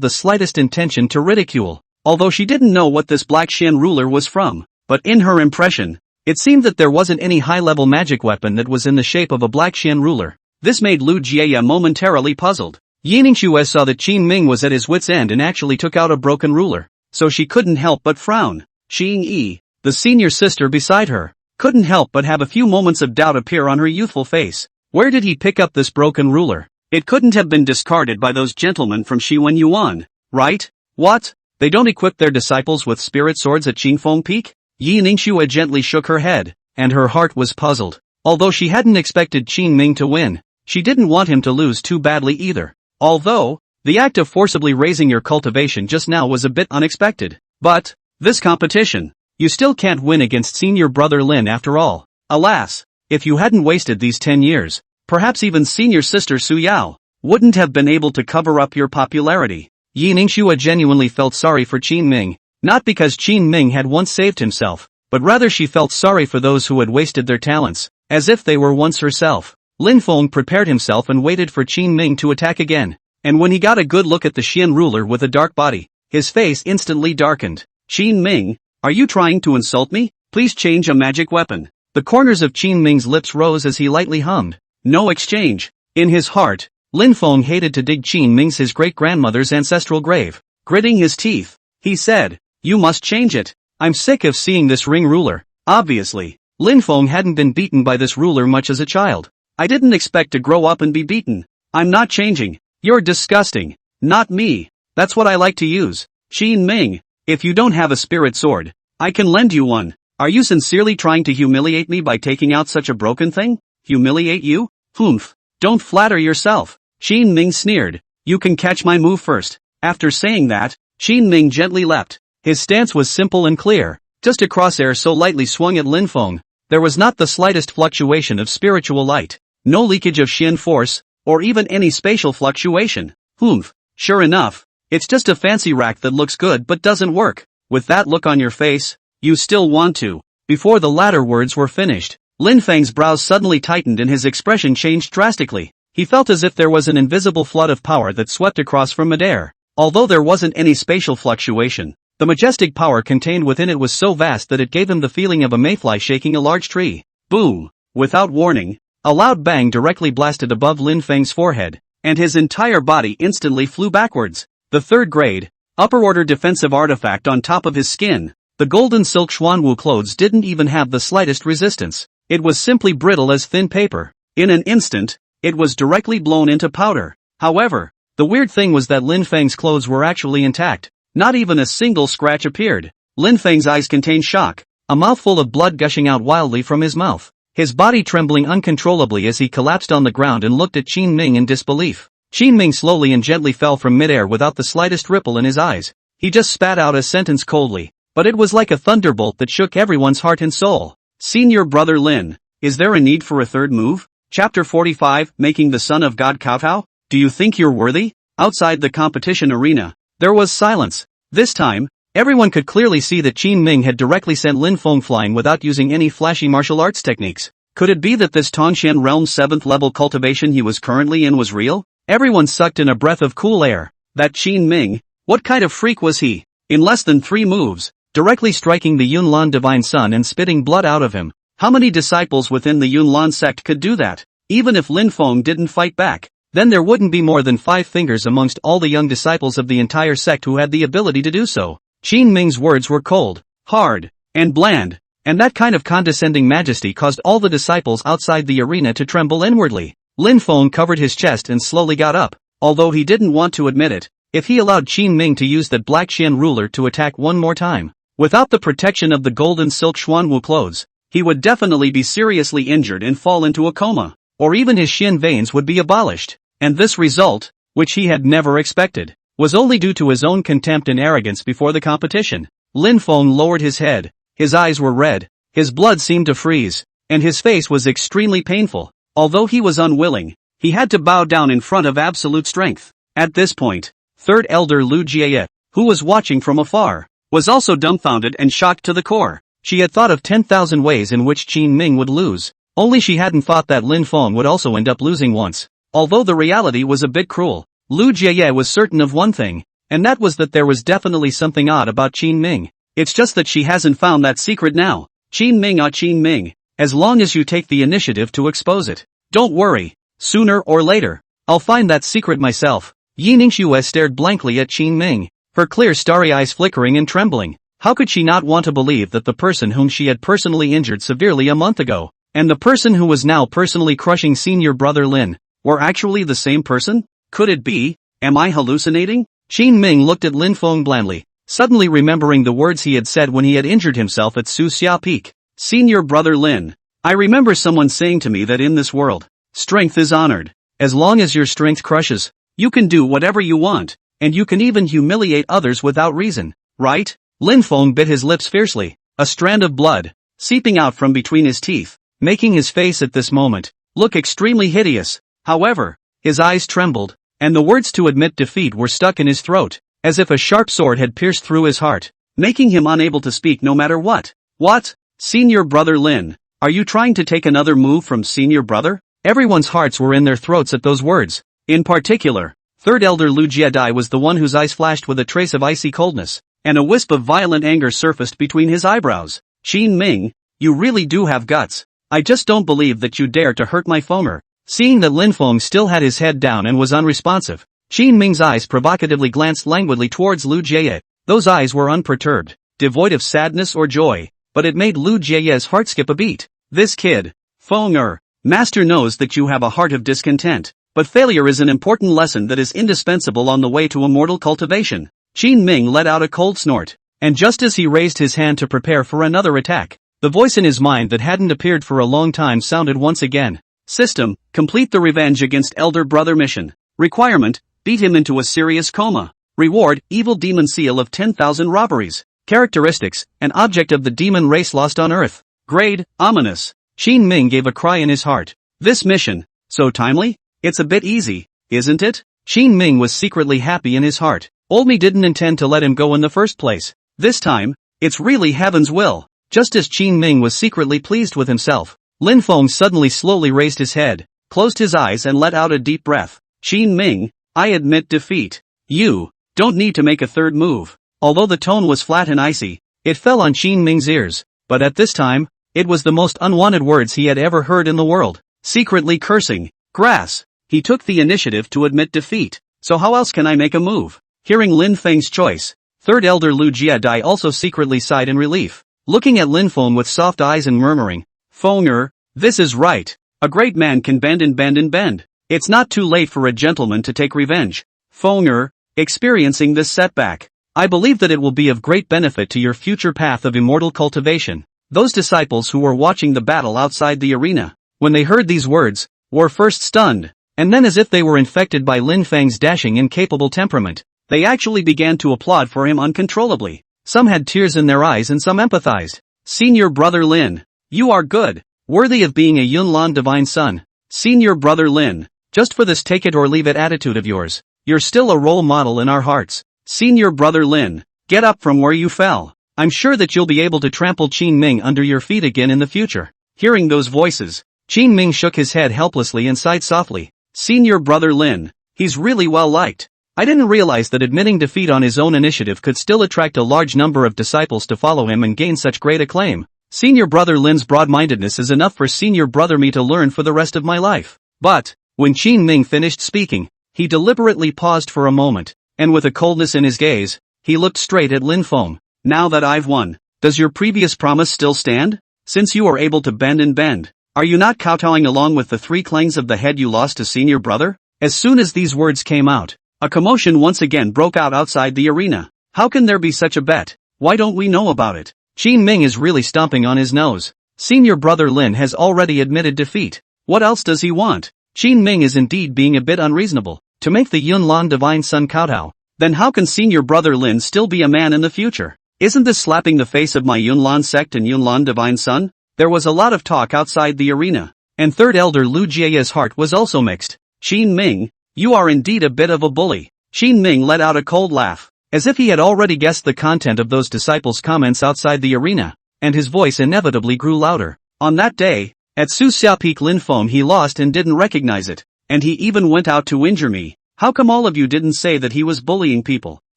the slightest intention to ridicule, although she didn't know what this black Xian ruler was from, but in her impression, it seemed that there wasn't any high-level magic weapon that was in the shape of a black Xian ruler. This made Lu Jie momentarily puzzled. Yiningshue saw that Qin Ming was at his wit's end and actually took out a broken ruler, so she couldn't help but frown. Xing Yi, the senior sister beside her, couldn't help but have a few moments of doubt appear on her youthful face. Where did he pick up this broken ruler? It couldn't have been discarded by those gentlemen from Shiwen Yuan, right? What? They don't equip their disciples with spirit swords at Qingfeng Peak? Yiningshue gently shook her head, and her heart was puzzled. Although she hadn't expected Qin Ming to win, she didn't want him to lose too badly either. Although, the act of forcibly raising your cultivation just now was a bit unexpected. But, this competition, you still can't win against senior brother Lin after all. Alas, if you hadn't wasted these 10 years, perhaps even senior sister Su Yao wouldn't have been able to cover up your popularity. Yiningshue genuinely felt sorry for Qin Ming, not because Qin Ming had once saved himself, but rather she felt sorry for those who had wasted their talents, as if they were once herself. Lin Feng prepared himself and waited for Qin Ming to attack again, and when he got a good look at the Xian ruler with a dark body, his face instantly darkened. Qin Ming, are you trying to insult me? Please change a magic weapon. The corners of Qin Ming's lips rose as he lightly hummed. No exchange. In his heart, Lin Feng hated to dig Qin Ming's his great-grandmother's ancestral grave. Gritting his teeth, he said, you must change it. I'm sick of seeing this ring ruler. Obviously, Lin Feng hadn't been beaten by this ruler much as a child. I didn't expect to grow up and be beaten. I'm not changing. You're disgusting. Not me. That's what I like to use. Qin Ming, if you don't have a spirit sword, I can lend you one. Are you sincerely trying to humiliate me by taking out such a broken thing? Humiliate you? Humph. Don't flatter yourself. Qin Ming sneered. You can catch my move first. After saying that, Qin Ming gently leapt. His stance was simple and clear. Just a crosshair so lightly swung at Lin Feng. There was not the slightest fluctuation of spiritual light. No leakage of Xian force, or even any spatial fluctuation. Humph. Sure enough, it's just a fancy rack that looks good but doesn't work. With that look on your face, you still want to. Before the latter words were finished, Lin Feng's brows suddenly tightened and his expression changed drastically. He felt as if there was an invisible flood of power that swept across from midair. Although there wasn't any spatial fluctuation, the majestic power contained within it was so vast that it gave him the feeling of a mayfly shaking a large tree. Boom! Without warning, a loud bang directly blasted above Lin Feng's forehead, and his entire body instantly flew backwards. The third grade, upper-order defensive artifact on top of his skin, the golden silk Xuanwu clothes didn't even have the slightest resistance. It was simply brittle as thin paper. In an instant, it was directly blown into powder. However, the weird thing was that Lin Feng's clothes were actually intact. Not even a single scratch appeared. Lin Feng's eyes contained shock, a mouthful of blood gushing out wildly from his mouth. His body trembling uncontrollably as he collapsed on the ground and looked at Qin Ming in disbelief. Qin Ming slowly and gently fell from midair without the slightest ripple in his eyes. He just spat out a sentence coldly, but it was like a thunderbolt that shook everyone's heart and soul. Senior brother Lin, is there a need for a third move? Chapter 45, Making the Son of God kowtow? Do you think you're worthy? Outside the competition arena, there was silence. This time, everyone could clearly see that Qin Ming had directly sent Lin Feng flying without using any flashy martial arts techniques. Could it be that this Tongxian realm's 7th level cultivation he was currently in was real? Everyone sucked in a breath of cool air. That Qin Ming, what kind of freak was he? In less than 3 moves, directly striking the Yunlan divine son and spitting blood out of him. How many disciples within the Yunlan sect could do that? Even if Lin Feng didn't fight back, then there wouldn't be more than 5 fingers amongst all the young disciples of the entire sect who had the ability to do so. Qin Ming's words were cold, hard, and bland, and that kind of condescending majesty caused all the disciples outside the arena to tremble inwardly. Lin Feng covered his chest and slowly got up, although he didn't want to admit it. If he allowed Qin Ming to use that black Xian ruler to attack one more time, without the protection of the golden silk Xuanwu clothes, he would definitely be seriously injured and fall into a coma, or even his Xian veins would be abolished. And this result, which he had never expected, was only due to his own contempt and arrogance before the competition. Lin Feng lowered his head, his eyes were red, his blood seemed to freeze, and his face was extremely painful. Although he was unwilling, he had to bow down in front of absolute strength. At this point, third elder Lu Jie, who was watching from afar, was also dumbfounded and shocked to the core. She had thought of 10,000 ways in which Qin Ming would lose, only she hadn't thought that Lin Feng would also end up losing once. Although the reality was a bit cruel, Lu Jie was certain of one thing, and that was that there was definitely something odd about Qin Ming. It's just that she hasn't found that secret now. Qin Ming, as long as you take the initiative to expose it. Don't worry, sooner or later, I'll find that secret myself. Yi Ningxue stared blankly at Qin Ming, her clear starry eyes flickering and trembling. How could she not want to believe that the person whom she had personally injured severely a month ago, and the person who was now personally crushing senior brother Lin, were actually the same person? Could it be? Am I hallucinating? Qin Ming looked at Lin Feng blandly, suddenly remembering the words he had said when he had injured himself at Su Xia Peak. Senior brother Lin, I remember someone saying to me that in this world, strength is honored. As long as your strength crushes, you can do whatever you want, and you can even humiliate others without reason, right? Lin Feng bit his lips fiercely, a strand of blood, seeping out from between his teeth, making his face at this moment look extremely hideous. However, his eyes trembled, and the words to admit defeat were stuck in his throat, as if a sharp sword had pierced through his heart, making him unable to speak no matter what. What? Senior brother Lin, are you trying to take another move from senior brother? Everyone's hearts were in their throats at those words. In particular, third elder Lu Jiedai was the one whose eyes flashed with a trace of icy coldness, and a wisp of violent anger surfaced between his eyebrows. Qin Ming, you really do have guts. I just don't believe that you dare to hurt my Fenger. Seeing that Lin Feng still had his head down and was unresponsive, Qin Ming's eyes provocatively glanced languidly towards Lu Jie. Those eyes were unperturbed, devoid of sadness or joy, but it made Lu Jie's heart skip a beat. This kid, Fenger, master knows that you have a heart of discontent, but failure is an important lesson that is indispensable on the way to immortal cultivation. Qin Ming let out a cold snort, and just as he raised his hand to prepare for another attack, the voice in his mind that hadn't appeared for a long time sounded once again. System, complete the revenge against elder brother mission. Requirement, beat him into a serious coma. Reward, evil demon seal of 10,000 robberies. Characteristics, an object of the demon race lost on Earth. Grade, ominous. Qin Ming gave a cry in his heart. This mission, so timely? It's a bit easy, isn't it? Qin Ming was secretly happy in his heart. Olmi didn't intend to let him go in the first place. This time, it's really heaven's will. Just as Qin Ming was secretly pleased with himself, Lin Feng suddenly slowly raised his head, closed his eyes and let out a deep breath. Qin Ming, I admit defeat. You don't need to make a third move. Although the tone was flat and icy, it fell on Qin Ming's ears, but at this time, it was the most unwanted words he had ever heard in the world. Secretly cursing, grass. He took the initiative to admit defeat. So how else can I make a move? Hearing Lin Feng's choice, third elder Lu Jiedai also secretly sighed in relief, looking at Lin Feng with soft eyes and murmuring, Fenger, this is right. A great man can bend and bend and bend. It's not too late for a gentleman to take revenge. Fenger, experiencing this setback, I believe that it will be of great benefit to your future path of immortal cultivation. Those disciples who were watching the battle outside the arena, when they heard these words, were first stunned, and then as if they were infected by Lin Feng's dashing and capable temperament, they actually began to applaud for him uncontrollably. Some had tears in their eyes and some empathized. Senior brother Lin, you are good, worthy of being a Yunlan divine son. Senior brother Lin, just for this take it or leave it attitude of yours, you're still a role model in our hearts. Senior brother Lin, get up from where you fell. I'm sure that you'll be able to trample Qin Ming under your feet again in the future. Hearing those voices, Qin Ming shook his head helplessly and sighed softly. Senior brother Lin, he's really well liked. I didn't realize that admitting defeat on his own initiative could still attract a large number of disciples to follow him and gain such great acclaim. Senior brother Lin's broad-mindedness is enough for senior brother me to learn for the rest of my life. But, when Qin Ming finished speaking, he deliberately paused for a moment, and with a coldness in his gaze, he looked straight at Lin Feng. Now that I've won, does your previous promise still stand? Since you are able to bend and bend, are you not kowtowing along with the 3 clangs of the head you lost to senior brother? As soon as these words came out, a commotion once again broke out outside the arena. How can there be such a bet? Why don't we know about it? Qin Ming is really stomping on his nose. Senior brother Lin has already admitted defeat. What else does he want? Qin Ming is indeed being a bit unreasonable. To make the Yunlan divine son kowtow, Then how can senior brother Lin still be a man in the future? Isn't this slapping the face of my Yunlan sect and Yunlan divine son? There was a lot of talk outside the arena, and third elder Lu Jie's heart was also mixed. Qin Ming, you are indeed a bit of a bully. Qin Ming let out a cold laugh, as if he had already guessed the content of those disciples' comments outside the arena, and his voice inevitably grew louder. On that day, at Su Xia Peak Linfeng he lost and didn't recognize it, and he even went out to injure me. How come all of you didn't say that he was bullying people?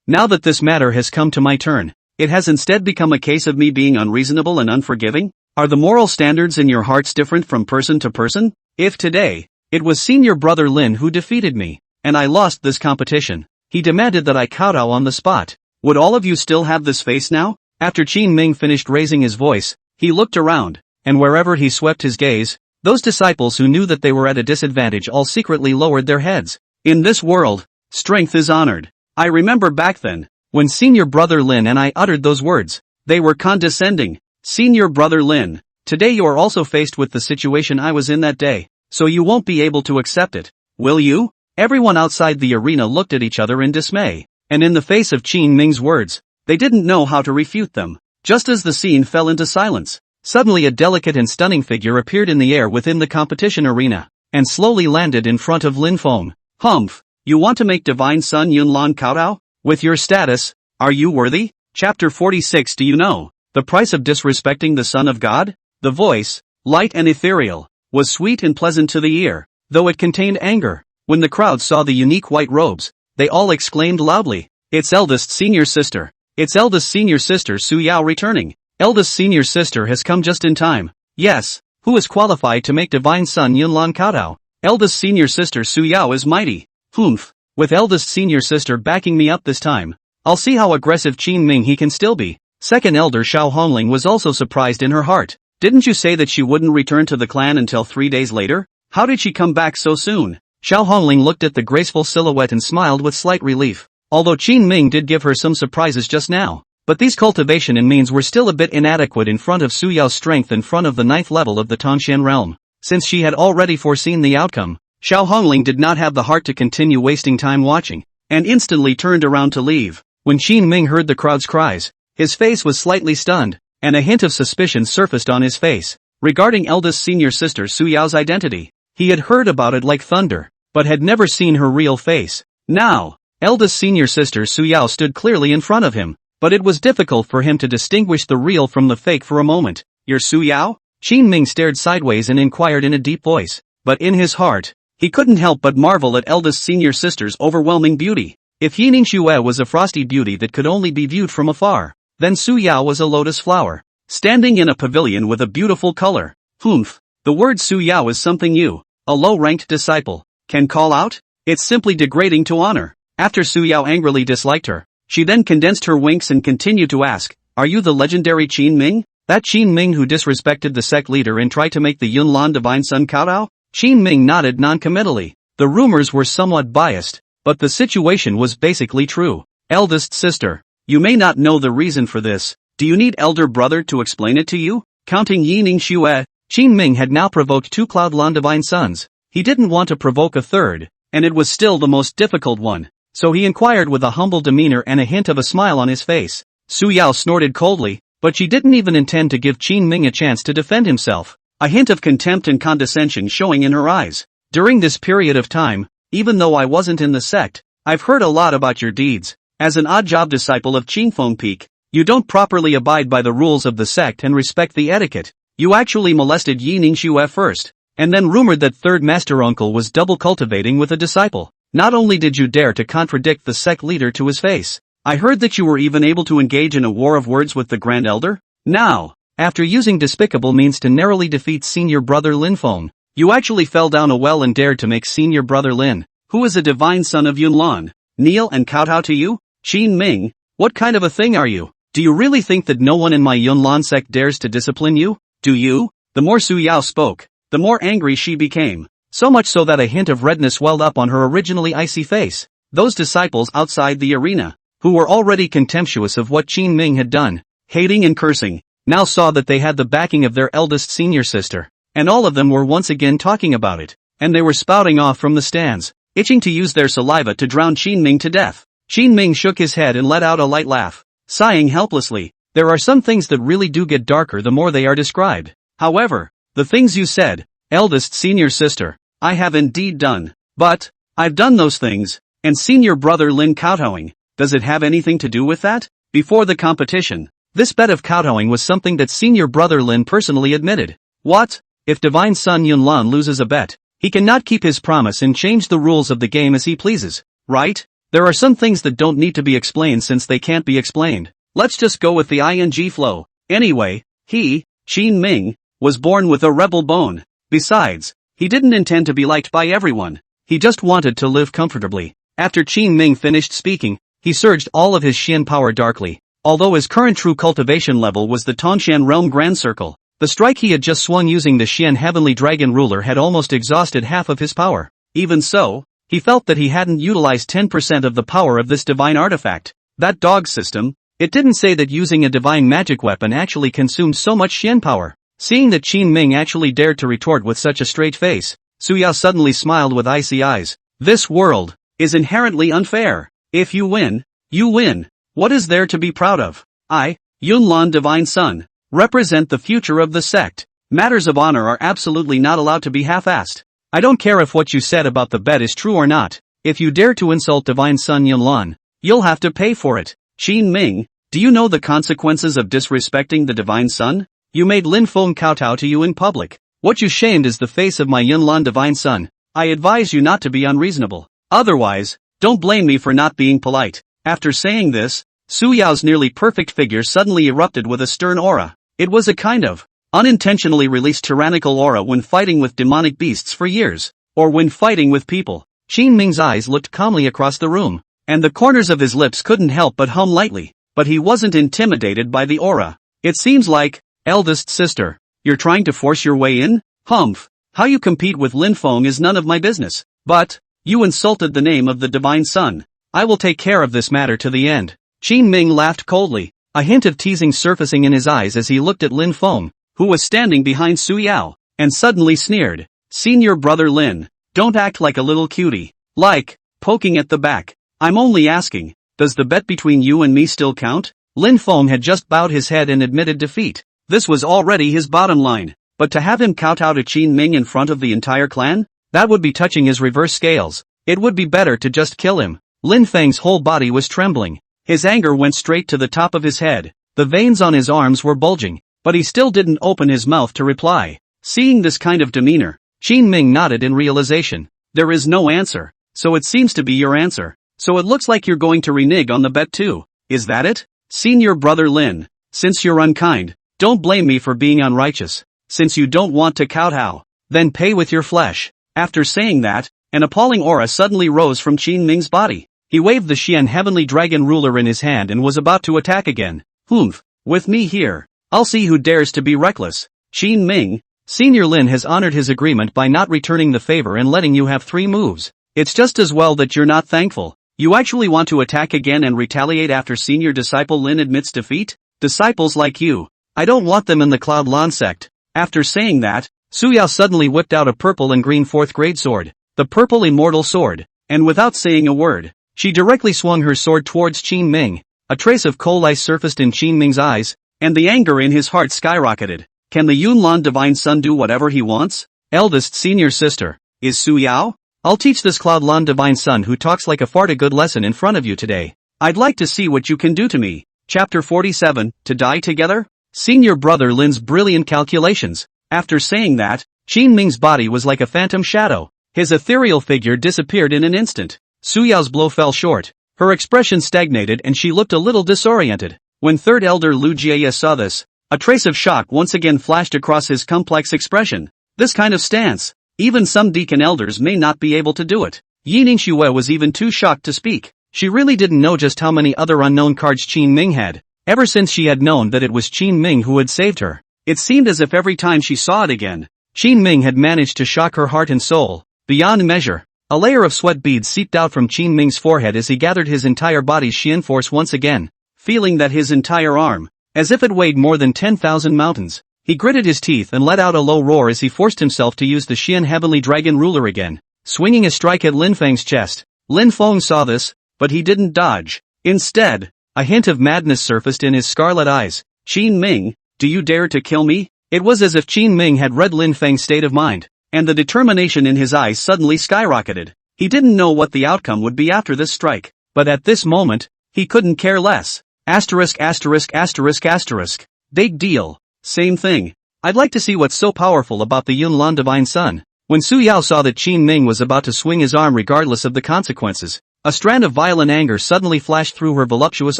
Now that this matter has come to my turn, it has instead become a case of me being unreasonable and unforgiving? Are the moral standards in your hearts different from person to person? If today, it was senior brother Lin who defeated me, and I lost this competition, he demanded that I kowtow on the spot, would all of you still have this face now? After Qin Ming finished raising his voice, he looked around, and wherever he swept his gaze, those disciples who knew that they were at a disadvantage all secretly lowered their heads. In this world, strength is honored. I remember back then, when senior brother Lin and I uttered those words, they were condescending. Senior brother Lin, today you are also faced with the situation I was in that day, so you won't be able to accept it, will you? Everyone outside the arena looked at each other in dismay, and in the face of Qin Ming's words, they didn't know how to refute them. Just as the scene fell into silence, suddenly a delicate and stunning figure appeared in the air within the competition arena, and slowly landed in front of Lin Feng. Humph, you want to make divine son Yunlan kowtow? With your status, are you worthy? Chapter 46. Do you know the price of disrespecting the Son of God? The voice, light and ethereal, was sweet and pleasant to the ear, though it contained anger. When the crowd saw the unique white robes, they all exclaimed loudly, "It's eldest senior sister! It's eldest senior sister Su Yao returning! Eldest senior sister has come just in time! Yes, who is qualified to make divine son Yunlan kowtow? Eldest senior sister Su Yao is mighty! Humph! With eldest senior sister backing me up this time, I'll see how aggressive Qin Ming he can still be." Second elder Xiao Hongling was also surprised in her heart. Didn't you say that she wouldn't return to the clan until 3 days later? How did she come back so soon? Xiao Hongling looked at the graceful silhouette and smiled with slight relief. Although Qin Ming did give her some surprises just now, but these cultivation and means were still a bit inadequate in front of Su Yao's strength in front of the 9th level of the Tongxian realm. Since she had already foreseen the outcome, Xiao Hongling did not have the heart to continue wasting time watching, and instantly turned around to leave. When Qin Ming heard the crowd's cries, his face was slightly stunned, and a hint of suspicion surfaced on his face. Regarding eldest senior sister Su Yao's identity, he had heard about it like thunder, but had never seen her real face. Now, eldest senior sister Su Yao stood clearly in front of him, but it was difficult for him to distinguish the real from the fake for a moment. "You're Su Yao?" Qin Ming stared sideways and inquired in a deep voice, but in his heart, he couldn't help but marvel at eldest senior sister's overwhelming beauty. If Yining Xue was a frosty beauty that could only be viewed from afar, then Su Yao was a lotus flower, standing in a pavilion with a beautiful color. Humph, the word Su Yao is something you, a low-ranked disciple, can call out? It's simply degrading to honor. After Su Yao angrily disliked her, she then condensed her winks and continued to ask, "Are you the legendary Qin Ming? That Qin Ming who disrespected the sect leader and tried to make the Yunlan divine son kowtow?" Qin Ming nodded non-committally. The rumors were somewhat biased, but the situation was basically true. "Eldest sister, you may not know the reason for this. Do you need elder brother to explain it to you?" Counting Yining Xue, Qin Ming had now provoked 2 Cloudlan divine sons. He didn't want to provoke a third, and it was still the most difficult one, so he inquired with a humble demeanor and a hint of a smile on his face. Su Yao snorted coldly, but she didn't even intend to give Qin Ming a chance to defend himself, a hint of contempt and condescension showing in her eyes. "During this period of time, even though I wasn't in the sect, I've heard a lot about your deeds. As an odd-job disciple of Qingfeng Peak, you don't properly abide by the rules of the sect and respect the etiquette. You actually molested Yining Xue first, and then rumored that third master uncle was double cultivating with a disciple. Not only did you dare to contradict the sect leader to his face, I heard that you were even able to engage in a war of words with the Grand Elder. Now, after using despicable means to narrowly defeat senior brother Lin Feng, you actually fell down a well and dared to make senior brother Lin, who is a divine son of Yunlan, kneel and kowtow to you? Qin Ming, what kind of a thing are you? Do you really think that no one in my Yunlan sect dares to discipline you? Do you?" The more Su Yao spoke, the more angry she became, so much so that a hint of redness welled up on her originally icy face. Those disciples outside the arena, who were already contemptuous of what Qin Ming had done, hating and cursing, now saw that they had the backing of their eldest senior sister, and all of them were once again talking about it, and they were spouting off from the stands, itching to use their saliva to drown Qin Ming to death. Qin Ming shook his head and let out a light laugh, sighing helplessly. There are some things that really do get darker the more they are described. However, the things you said, eldest senior sister, I have indeed done. But, I've done those things, and senior brother Lin kowtowing, does it have anything to do with that? Before the competition, this bet of kowtowing was something that senior brother Lin personally admitted. What? If divine son Yunlan loses a bet, he cannot keep his promise and change the rules of the game as he pleases, right? There are some things that don't need to be explained since they can't be explained. Let's just go with the ing flow. Anyway, he, Qin Ming, was born with a rebel bone. Besides, he didn't intend to be liked by everyone. He just wanted to live comfortably. After Qin Ming finished speaking, he surged all of his Xian power darkly. Although his current true cultivation level was the Tongshan Realm Grand Circle, the strike he had just swung using the Xian Heavenly Dragon Ruler had almost exhausted half of his power. Even so, he felt that he hadn't utilized 10% of the power of this divine artifact. That dog system, it didn't say that using a divine magic weapon actually consumed so much Xian power. Seeing that Qin Ming actually dared to retort with such a straight face, Suya suddenly smiled with icy eyes. This world is inherently unfair. If you win, you win. What is there to be proud of? I, Yunlan Divine Son, represent the future of the sect. Matters of honor are absolutely not allowed to be half-assed. I don't care if what you said about the bet is true or not. If you dare to insult Divine Son Yunlan, you'll have to pay for it. Qin Ming, do you know the consequences of disrespecting the Divine Son? You made Lin Feng kowtow to you in public. What you shamed is the face of my Yunlan Divine Son. I advise you not to be unreasonable. Otherwise, don't blame me for not being polite. After saying this, Su Yao's nearly perfect figure suddenly erupted with a stern aura. It was a kind of unintentionally released tyrannical aura when fighting with demonic beasts for years, or when fighting with people. Qin Ming's eyes looked calmly across the room, and the corners of his lips couldn't help but hum lightly, but he wasn't intimidated by the aura. It seems like, eldest sister, you're trying to force your way in? Humph. How you compete with Lin Feng is none of my business. But, you insulted the name of the Divine Son. I will take care of this matter to the end. Qin Ming laughed coldly, a hint of teasing surfacing in his eyes as he looked at Lin Feng, who was standing behind Su Yao, and suddenly sneered. Senior brother Lin, don't act like a little cutie. Like, poking at the back. I'm only asking, does the bet between you and me still count? Lin Feng had just bowed his head and admitted defeat. This was already his bottom line, but to have him kowtow to Qin Ming in front of the entire clan? That would be touching his reverse scales. It would be better to just kill him. Lin Feng's whole body was trembling. His anger went straight to the top of his head. The veins on his arms were bulging, but he still didn't open his mouth to reply. Seeing this kind of demeanor, Qin Ming nodded in realization. There is no answer, so it seems to be your answer. So it looks like you're going to renege on the bet too. Is that it? Senior brother Lin, since you're unkind, don't blame me for being unrighteous. Since you don't want to kowtow, then pay with your flesh. After saying that, an appalling aura suddenly rose from Qin Ming's body. He waved the Xian Heavenly Dragon Ruler in his hand and was about to attack again. Humph, with me here, I'll see who dares to be reckless. Qin Ming, Senior Lin has honored his agreement by not returning the favor and letting you have 3 moves. It's just as well that you're not thankful. You actually want to attack again and retaliate after senior disciple Lin admits defeat? Disciples like you, I don't want them in the Cloud Lan sect. After saying that, Su Yao suddenly whipped out a purple and green 4th grade sword, the purple Immortal sword, and without saying a word, she directly swung her sword towards Qin Ming. A trace of coal ice surfaced in Qin Ming's eyes, and the anger in his heart skyrocketed. Can the Yunlan Divine Son do whatever he wants? Eldest senior sister, is Su Yao? I'll teach this Cloud Lan Divine Son who talks like a fart a good lesson in front of you today. I'd like to see what you can do to me. Chapter 47, To Die Together? Senior brother Lin's brilliant calculations. After saying that, Qin Ming's body was like a phantom shadow. His ethereal figure disappeared in an instant. Su Yao's blow fell short. Her expression stagnated and she looked a little disoriented. When third elder Lu Jie saw this, a trace of shock once again flashed across his complex expression. This kind of stance, even some deacon elders may not be able to do it. Yining Xue was even too shocked to speak. She really didn't know just how many other unknown cards Qin Ming had. Ever since she had known that it was Qin Ming who had saved her, it seemed as if every time she saw it again, Qin Ming had managed to shock her heart and soul, beyond measure. A layer of sweat beads seeped out from Qin Ming's forehead as he gathered his entire body's Xian force once again, feeling that his entire arm, as if it weighed more than 10,000 mountains. He gritted his teeth and let out a low roar as he forced himself to use the Xian Heavenly Dragon Ruler again, swinging a strike at Lin Feng's chest. Lin Feng saw this, but he didn't dodge. Instead, a hint of madness surfaced in his scarlet eyes. Qin Ming, do you dare to kill me? It was as if Qin Ming had read Lin Feng's state of mind, and the determination in his eyes suddenly skyrocketed. He didn't know what the outcome would be after this strike, but at this moment, he couldn't care less. Asterisk asterisk asterisk asterisk. Big deal. Same thing. I'd like to see what's so powerful about the Yunlan Divine Sun. When Su Yao saw that Qin Ming was about to swing his arm regardless of the consequences, a strand of violent anger suddenly flashed through her voluptuous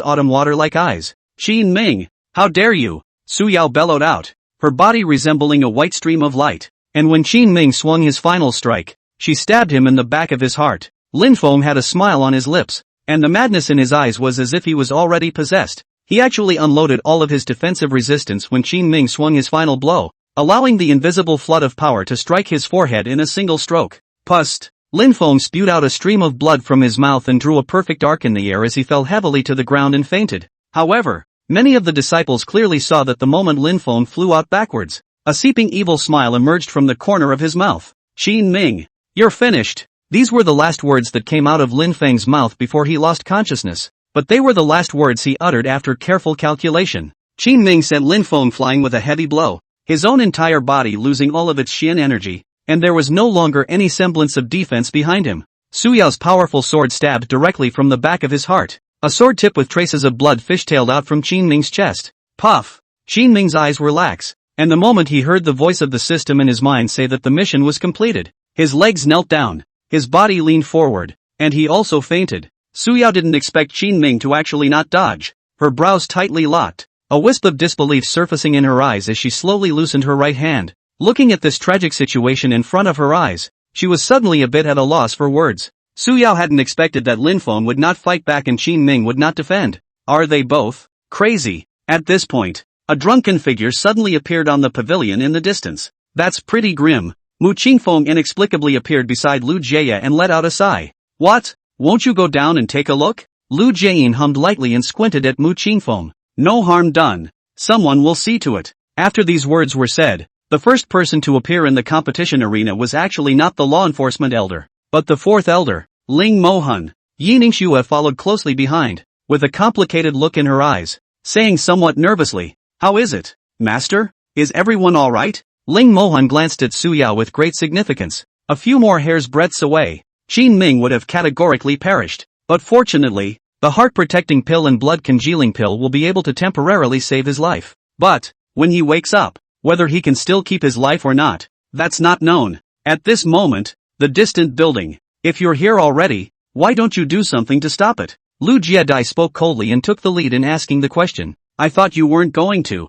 autumn water-like eyes. Qin Ming, how dare you? Su Yao bellowed out, her body resembling a white stream of light. And when Qin Ming swung his final strike, she stabbed him in the back of his heart. Lin Feng had a smile on his lips, and the madness in his eyes was as if he was already possessed. He actually unloaded all of his defensive resistance when Qin Ming swung his final blow, allowing the invisible flood of power to strike his forehead in a single stroke. Pust! Lin Feng spewed out a stream of blood from his mouth and drew a perfect arc in the air as he fell heavily to the ground and fainted. However, many of the disciples clearly saw that the moment Lin Feng flew out backwards, a seeping evil smile emerged from the corner of his mouth. Qin Ming, you're finished. These were the last words that came out of Lin Feng's mouth before he lost consciousness, but they were the last words he uttered after careful calculation. Qin Ming sent Lin Feng flying with a heavy blow, his own entire body losing all of its Xian energy, and there was no longer any semblance of defense behind him. Su Yao's powerful sword stabbed directly from the back of his heart. A sword tip with traces of blood fishtailed out from Qin Ming's chest. Puff! Qin Ming's eyes were lax, and the moment he heard the voice of the system in his mind say that the mission was completed, his legs knelt down, his body leaned forward, and he also fainted. Su Yao didn't expect Qin Ming to actually not dodge, her brows tightly locked, a wisp of disbelief surfacing in her eyes as she slowly loosened her right hand. Looking at this tragic situation in front of her eyes, she was suddenly a bit at a loss for words. Su Yao hadn't expected that Lin Feng would not fight back and Qin Ming would not defend. Are they both crazy? At this point, a drunken figure suddenly appeared on the pavilion in the distance. That's pretty grim. Mu Qingfeng inexplicably appeared beside Lu Jie and let out a sigh. What? Won't you go down and take a look? Lu Jie hummed lightly and squinted at Mu Qingfeng. No harm done. Someone will see to it. After these words were said, the first person to appear in the competition arena was actually not the law enforcement elder, but the fourth elder, Ling Mohun. Yi Ningxue followed closely behind, with a complicated look in her eyes, saying somewhat nervously, "How is it, master? Is everyone alright?" Ling Mohun glanced at Su Yao with great significance. A few more hairs' breadths away, Qin Ming would have categorically perished, but fortunately, the heart-protecting pill and blood-congealing pill will be able to temporarily save his life. But, when he wakes up, whether he can still keep his life or not, that's not known. At this moment, the distant building. If you're here already, why don't you do something to stop it? Lu Jiedai spoke coldly and took the lead in asking the question. I thought you weren't going to,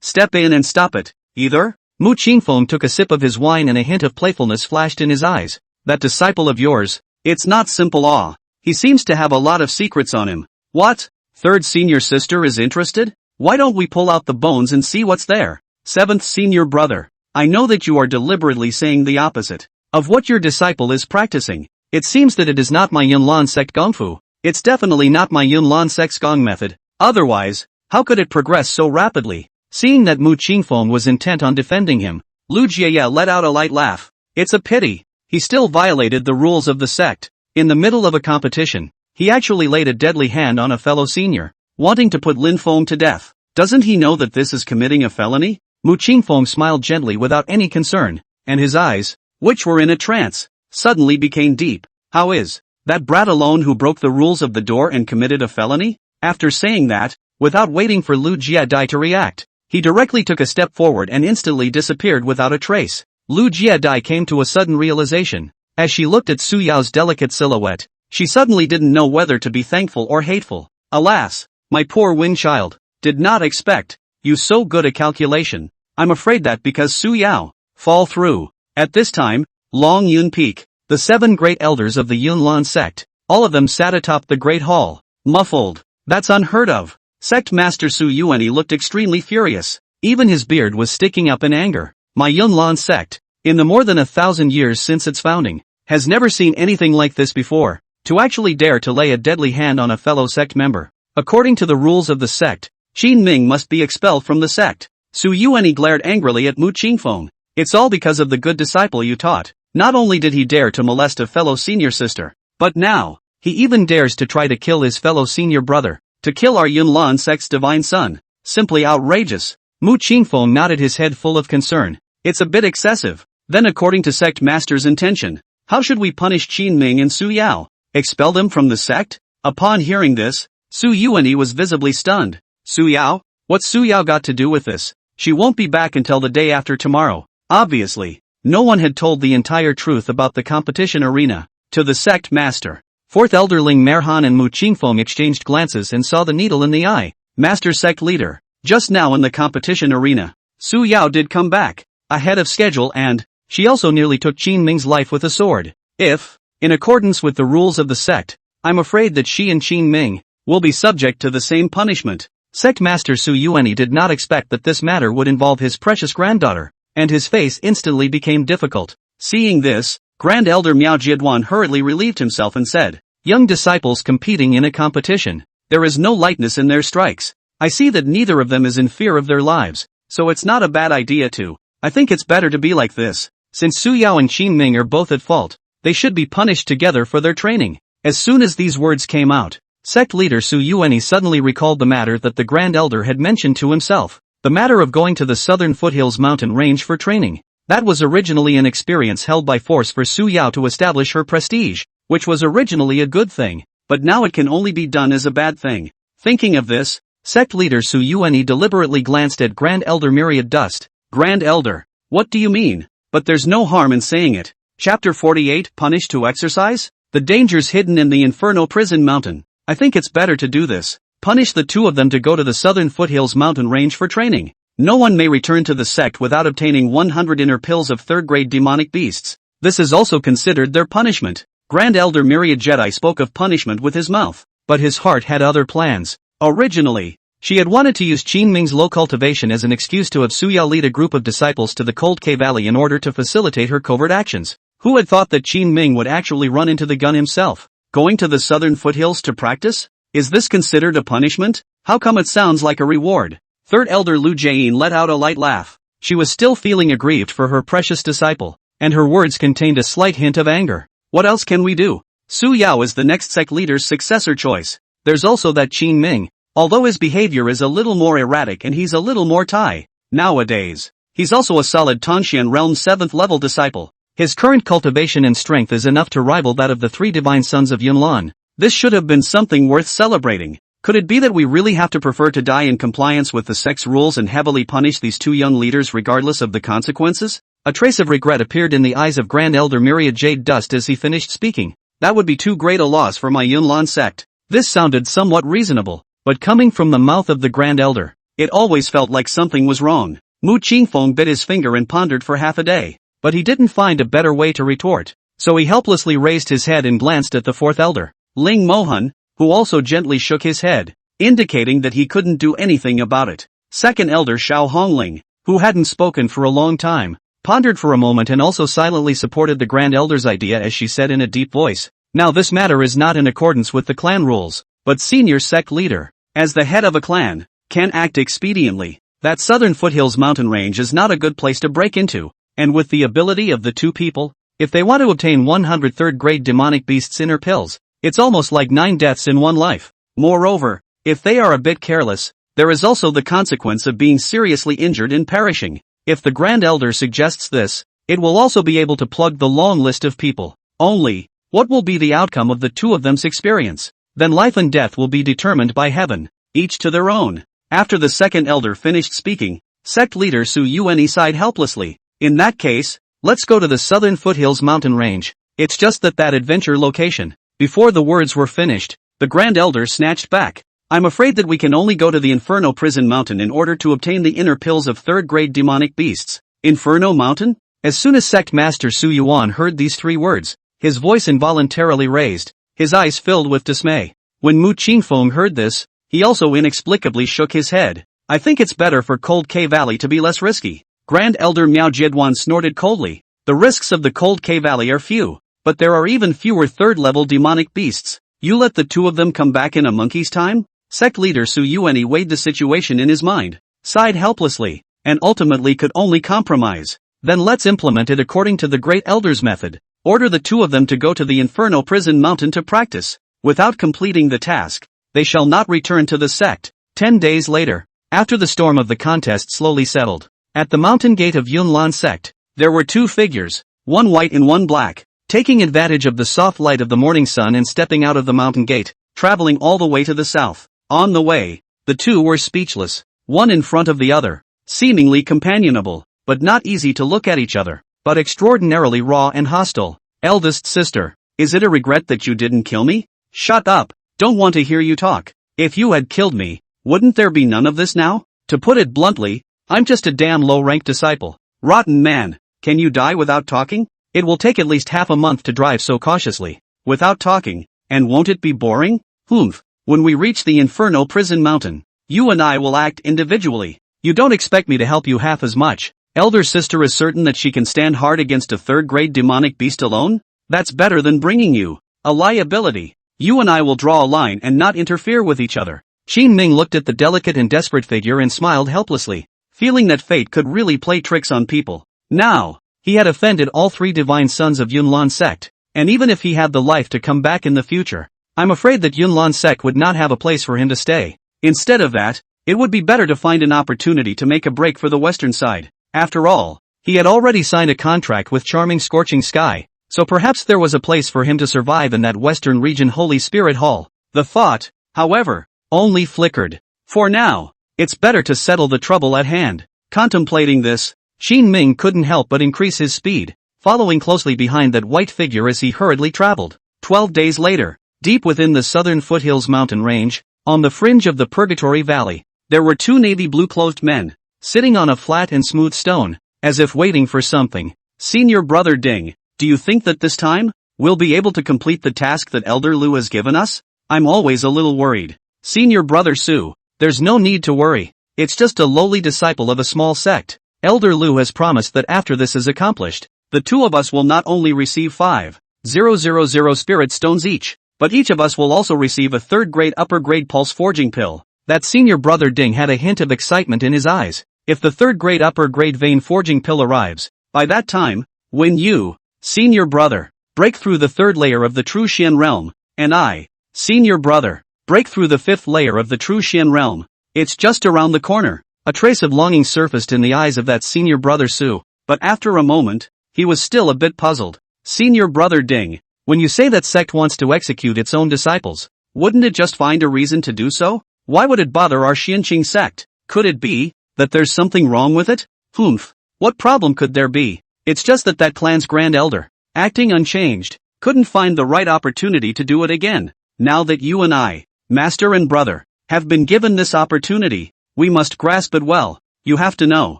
step in and stop it, either? Mu Qingfeng took a sip of his wine and a hint of playfulness flashed in his eyes. That disciple of yours, it's not simple awe. He seems to have a lot of secrets on him. What? Third senior sister is interested? Why don't we pull out the bones and see what's there? Seventh senior brother, I know that you are deliberately saying the opposite of what your disciple is practicing. It seems that it is not my Yunlan sect Gongfu. It's definitely not my Yunlan sect's Gong method. Otherwise, how could it progress so rapidly? Seeing that Mu Qingfeng was intent on defending him, Lu Jie let out a light laugh. It's a pity. He still violated the rules of the sect. In the middle of a competition, he actually laid a deadly hand on a fellow senior, wanting to put Lin Feng to death. Doesn't he know that this is committing a felony? Mu Qingfeng smiled gently without any concern, and his eyes, which were in a trance, suddenly became deep. How is that brat alone who broke the rules of the door and committed a felony? After saying that, without waiting for Lu Jiedai to react, he directly took a step forward and instantly disappeared without a trace. Lu Jiedai came to a sudden realization. As she looked at Su Yao's delicate silhouette, she suddenly didn't know whether to be thankful or hateful. Alas, my poor Wing child, did not expect you so good at calculation. I'm afraid that because Su Yao fall through. At this time, Long Yun Peak, the 7 great elders of the Yunlan sect, all of them sat atop the great hall, muffled. That's unheard of. Sect Master Su Yuanyi looked extremely furious. Even his beard was sticking up in anger. My Yunlan sect, in the more than 1,000 years since its founding, has never seen anything like this before. To actually dare to lay a deadly hand on a fellow sect member. According to the rules of the sect, Qin Ming must be expelled from the sect. Su Yuanyi glared angrily at Mu Qingfeng. It's all because of the good disciple you taught. Not only did he dare to molest a fellow senior sister, but now, He even dares to try to kill his fellow senior brother, to kill our Yunlan sect's divine son. Simply outrageous. Mu Qingfeng nodded his head full of concern. It's a bit excessive. Then according to sect master's intention, how should we punish Qin Ming and Su Yao? Expel them from the sect? Upon hearing this, Su Yuanyi was visibly stunned. Su Yao? What's Su Yao got to do with this? She won't be back until the day after tomorrow. Obviously, no one had told the entire truth about the competition arena to the sect master. Fourth elderling Merhan and Mu Qingfeng exchanged glances and saw the needle in the eye. Master sect leader. Just now in the competition arena, Su Yao did come back ahead of schedule, and she also nearly took Qin Ming's life with a sword. If, in accordance with the rules of the sect, I'm afraid that she and Qin Ming will be subject to the same punishment. Sect Master Su Yuanyi did not expect that this matter would involve his precious granddaughter, and his face instantly became difficult. Seeing this, Grand Elder Miao Jieduan hurriedly relieved himself and said, young disciples competing in a competition. There is no lightness in their strikes. I see that neither of them is in fear of their lives, so it's not a bad idea to. I think it's better to be like this. Since Su Yao and Qin Ming are both at fault, they should be punished together for their training. As soon as these words came out, sect leader Su Yuanyi suddenly recalled the matter that the Grand Elder had mentioned to himself. The matter of going to the southern foothills mountain range for training. That was originally an experience held by force for Su Yao to establish her prestige, which was originally a good thing, but now it can only be done as a bad thing. Thinking of this, sect leader Su Yuanyi deliberately glanced at Grand Elder Myriad Dust. Grand Elder, what do you mean? But there's no harm in saying it. Chapter 48, Punish to Exercise? The dangers hidden in the Inferno Prison Mountain. I think it's better to do this. Punish the two of them to go to the southern foothills mountain range for training. No one may return to the sect without obtaining 100 inner pills of third-grade demonic beasts. This is also considered their punishment. Grand Elder Myriad Jedi spoke of punishment with his mouth, but his heart had other plans. Originally, she had wanted to use Qin Ming's low cultivation as an excuse to have Su Yao lead a group of disciples to the Cold Cave Valley in order to facilitate her covert actions. Who had thought that Qin Ming would actually run into the gun himself? Going to the southern foothills to practice? Is this considered a punishment? How come it sounds like a reward? Third Elder Lu Jian let out a light laugh. She was still feeling aggrieved for her precious disciple, and her words contained a slight hint of anger. What else can we do? Su Yao is the next sect leader's successor choice. There's also that Qin Ming. Although his behavior is a little more erratic and he's a little more Tai nowadays, he's also a solid Tanshan Realm 7th level disciple. His current cultivation and strength is enough to rival that of the three divine sons of Yunlan. This should have been something worth celebrating. Could it be that we really have to prefer to die in compliance with the sect's rules and heavily punish these two young leaders regardless of the consequences? A trace of regret appeared in the eyes of Grand Elder Myriad Jade Dust as he finished speaking. That would be too great a loss for my Yunlan sect. This sounded somewhat reasonable, but coming from the mouth of the Grand Elder, it always felt like something was wrong. Mu Qingfeng bit his finger and pondered for half a day, but he didn't find a better way to retort, so he helplessly raised his head and glanced at the fourth elder, Ling Mohan, who also gently shook his head, indicating that he couldn't do anything about it. Second elder Xiao Hongling, who hadn't spoken for a long time, pondered for a moment and also silently supported the Grand Elder's idea as she said in a deep voice, now this matter is not in accordance with the clan rules, but senior sect leader, as the head of a clan, can act expediently. That southern foothills mountain range is not a good place to break into, and with the ability of the two people, if they want to obtain 100 third-grade demonic beasts inner pills, it's almost like 9 deaths in one life. Moreover, if they are a bit careless, there is also the consequence of being seriously injured and perishing. If the Grand Elder suggests this, it will also be able to plug the long list of people. Only, what will be the outcome of the two of them's experience? Then life and death will be determined by heaven, each to their own. After the second elder finished speaking, sect leader Su Yuanyi sighed helplessly. In that case, let's go to the southern foothills mountain range. It's just that adventure location. Before the words were finished, the Grand Elder snatched back. I'm afraid that we can only go to the Inferno Prison Mountain in order to obtain the inner pills of third-grade demonic beasts. Inferno Mountain? As soon as Sect Master Su Yuan heard these 3 words, his voice involuntarily raised, his eyes filled with dismay. When Mu Qingfeng heard this, he also inexplicably shook his head. I think it's better for Cold Cave Valley to be less risky. Grand Elder Miao Jieduan snorted coldly. The risks of the Cold Cave Valley are few, but there are even fewer third-level demonic beasts. You let the two of them come back in a monkey's time? Sect leader Su Yuanyi weighed the situation in his mind, sighed helplessly, and ultimately could only compromise. Then let's implement it according to the Great Elder's method. Order the two of them to go to the Inferno Prison Mountain to practice. without completing the task, they shall not return to the sect. 10 days later, after the storm of the contest slowly settled, at the mountain gate of Yunlan sect, there were two figures, one white and one black, taking advantage of the soft light of the morning sun and stepping out of the mountain gate, traveling all the way to the south. On the way, the two were speechless, one in front of the other, seemingly companionable, but not easy to look at each other, but extraordinarily raw and hostile. Eldest sister, is it a regret that you didn't kill me? Shut up, don't want to hear you talk. If you had killed me, wouldn't there be none of this now? To put it bluntly, I'm just a damn low-ranked disciple. Rotten man, can you die without talking? It will take at least half a month to drive so cautiously, without talking, and won't it be boring? Humph. When we reach the Inferno Prison Mountain, you and I will act individually. You don't expect me to help you half as much. Elder sister is certain that she can stand hard against a third-grade demonic beast alone? That's better than bringing you a liability. You and I will draw a line and not interfere with each other. Qin Ming looked at the delicate and desperate figure and smiled helplessly, feeling that fate could really play tricks on people. Now, he had offended all three divine sons of Yunlan sect, and even if he had the life to come back in the future, I'm afraid that Yunlan sect would not have a place for him to stay. Instead of that, it would be better to find an opportunity to make a break for the western side. After all, he had already signed a contract with charming Scorching Sky, so perhaps there was a place for him to survive in that western region Holy Spirit Hall. The thought, however, only flickered. For now, it's better to settle the trouble at hand. Contemplating this, Qin Ming couldn't help but increase his speed, following closely behind that white figure as he hurriedly traveled. 12 days later, deep within the southern foothills mountain range, on the fringe of the Purgatory Valley, there were two navy blue-clothed men, sitting on a flat and smooth stone, as if waiting for something. Senior Brother Ding, do you think that this time, we'll be able to complete the task that Elder Lu has given us? I'm always a little worried. Senior Brother Su, there's no need to worry. It's just a lowly disciple of a small sect. Elder Lu has promised that after this is accomplished, the two of us will not only receive 5,000 spirit stones each, but each of us will also receive a third-grade upper-grade pulse forging pill. That Senior Brother Ding had a hint of excitement in his eyes. If the third-grade upper-grade vein forging pill arrives, by that time, when you, Senior Brother, break through the third layer of the true Xian realm, and I, Senior Brother, break through the fifth layer of the true Xian realm, it's just around the corner. A trace of longing surfaced in the eyes of that Senior Brother Su, but after a moment, he was still a bit puzzled. Senior Brother Ding, when you say that sect wants to execute its own disciples, wouldn't it just find a reason to do so? Why would it bother our Xianqing sect? Could it be that there's something wrong with it? Humph. What problem could there be? It's just that that clan's grand elder, acting unchanged, couldn't find the right opportunity to do it again. Now that you and I, master and brother, have been given this opportunity, we must grasp it well. You have to know,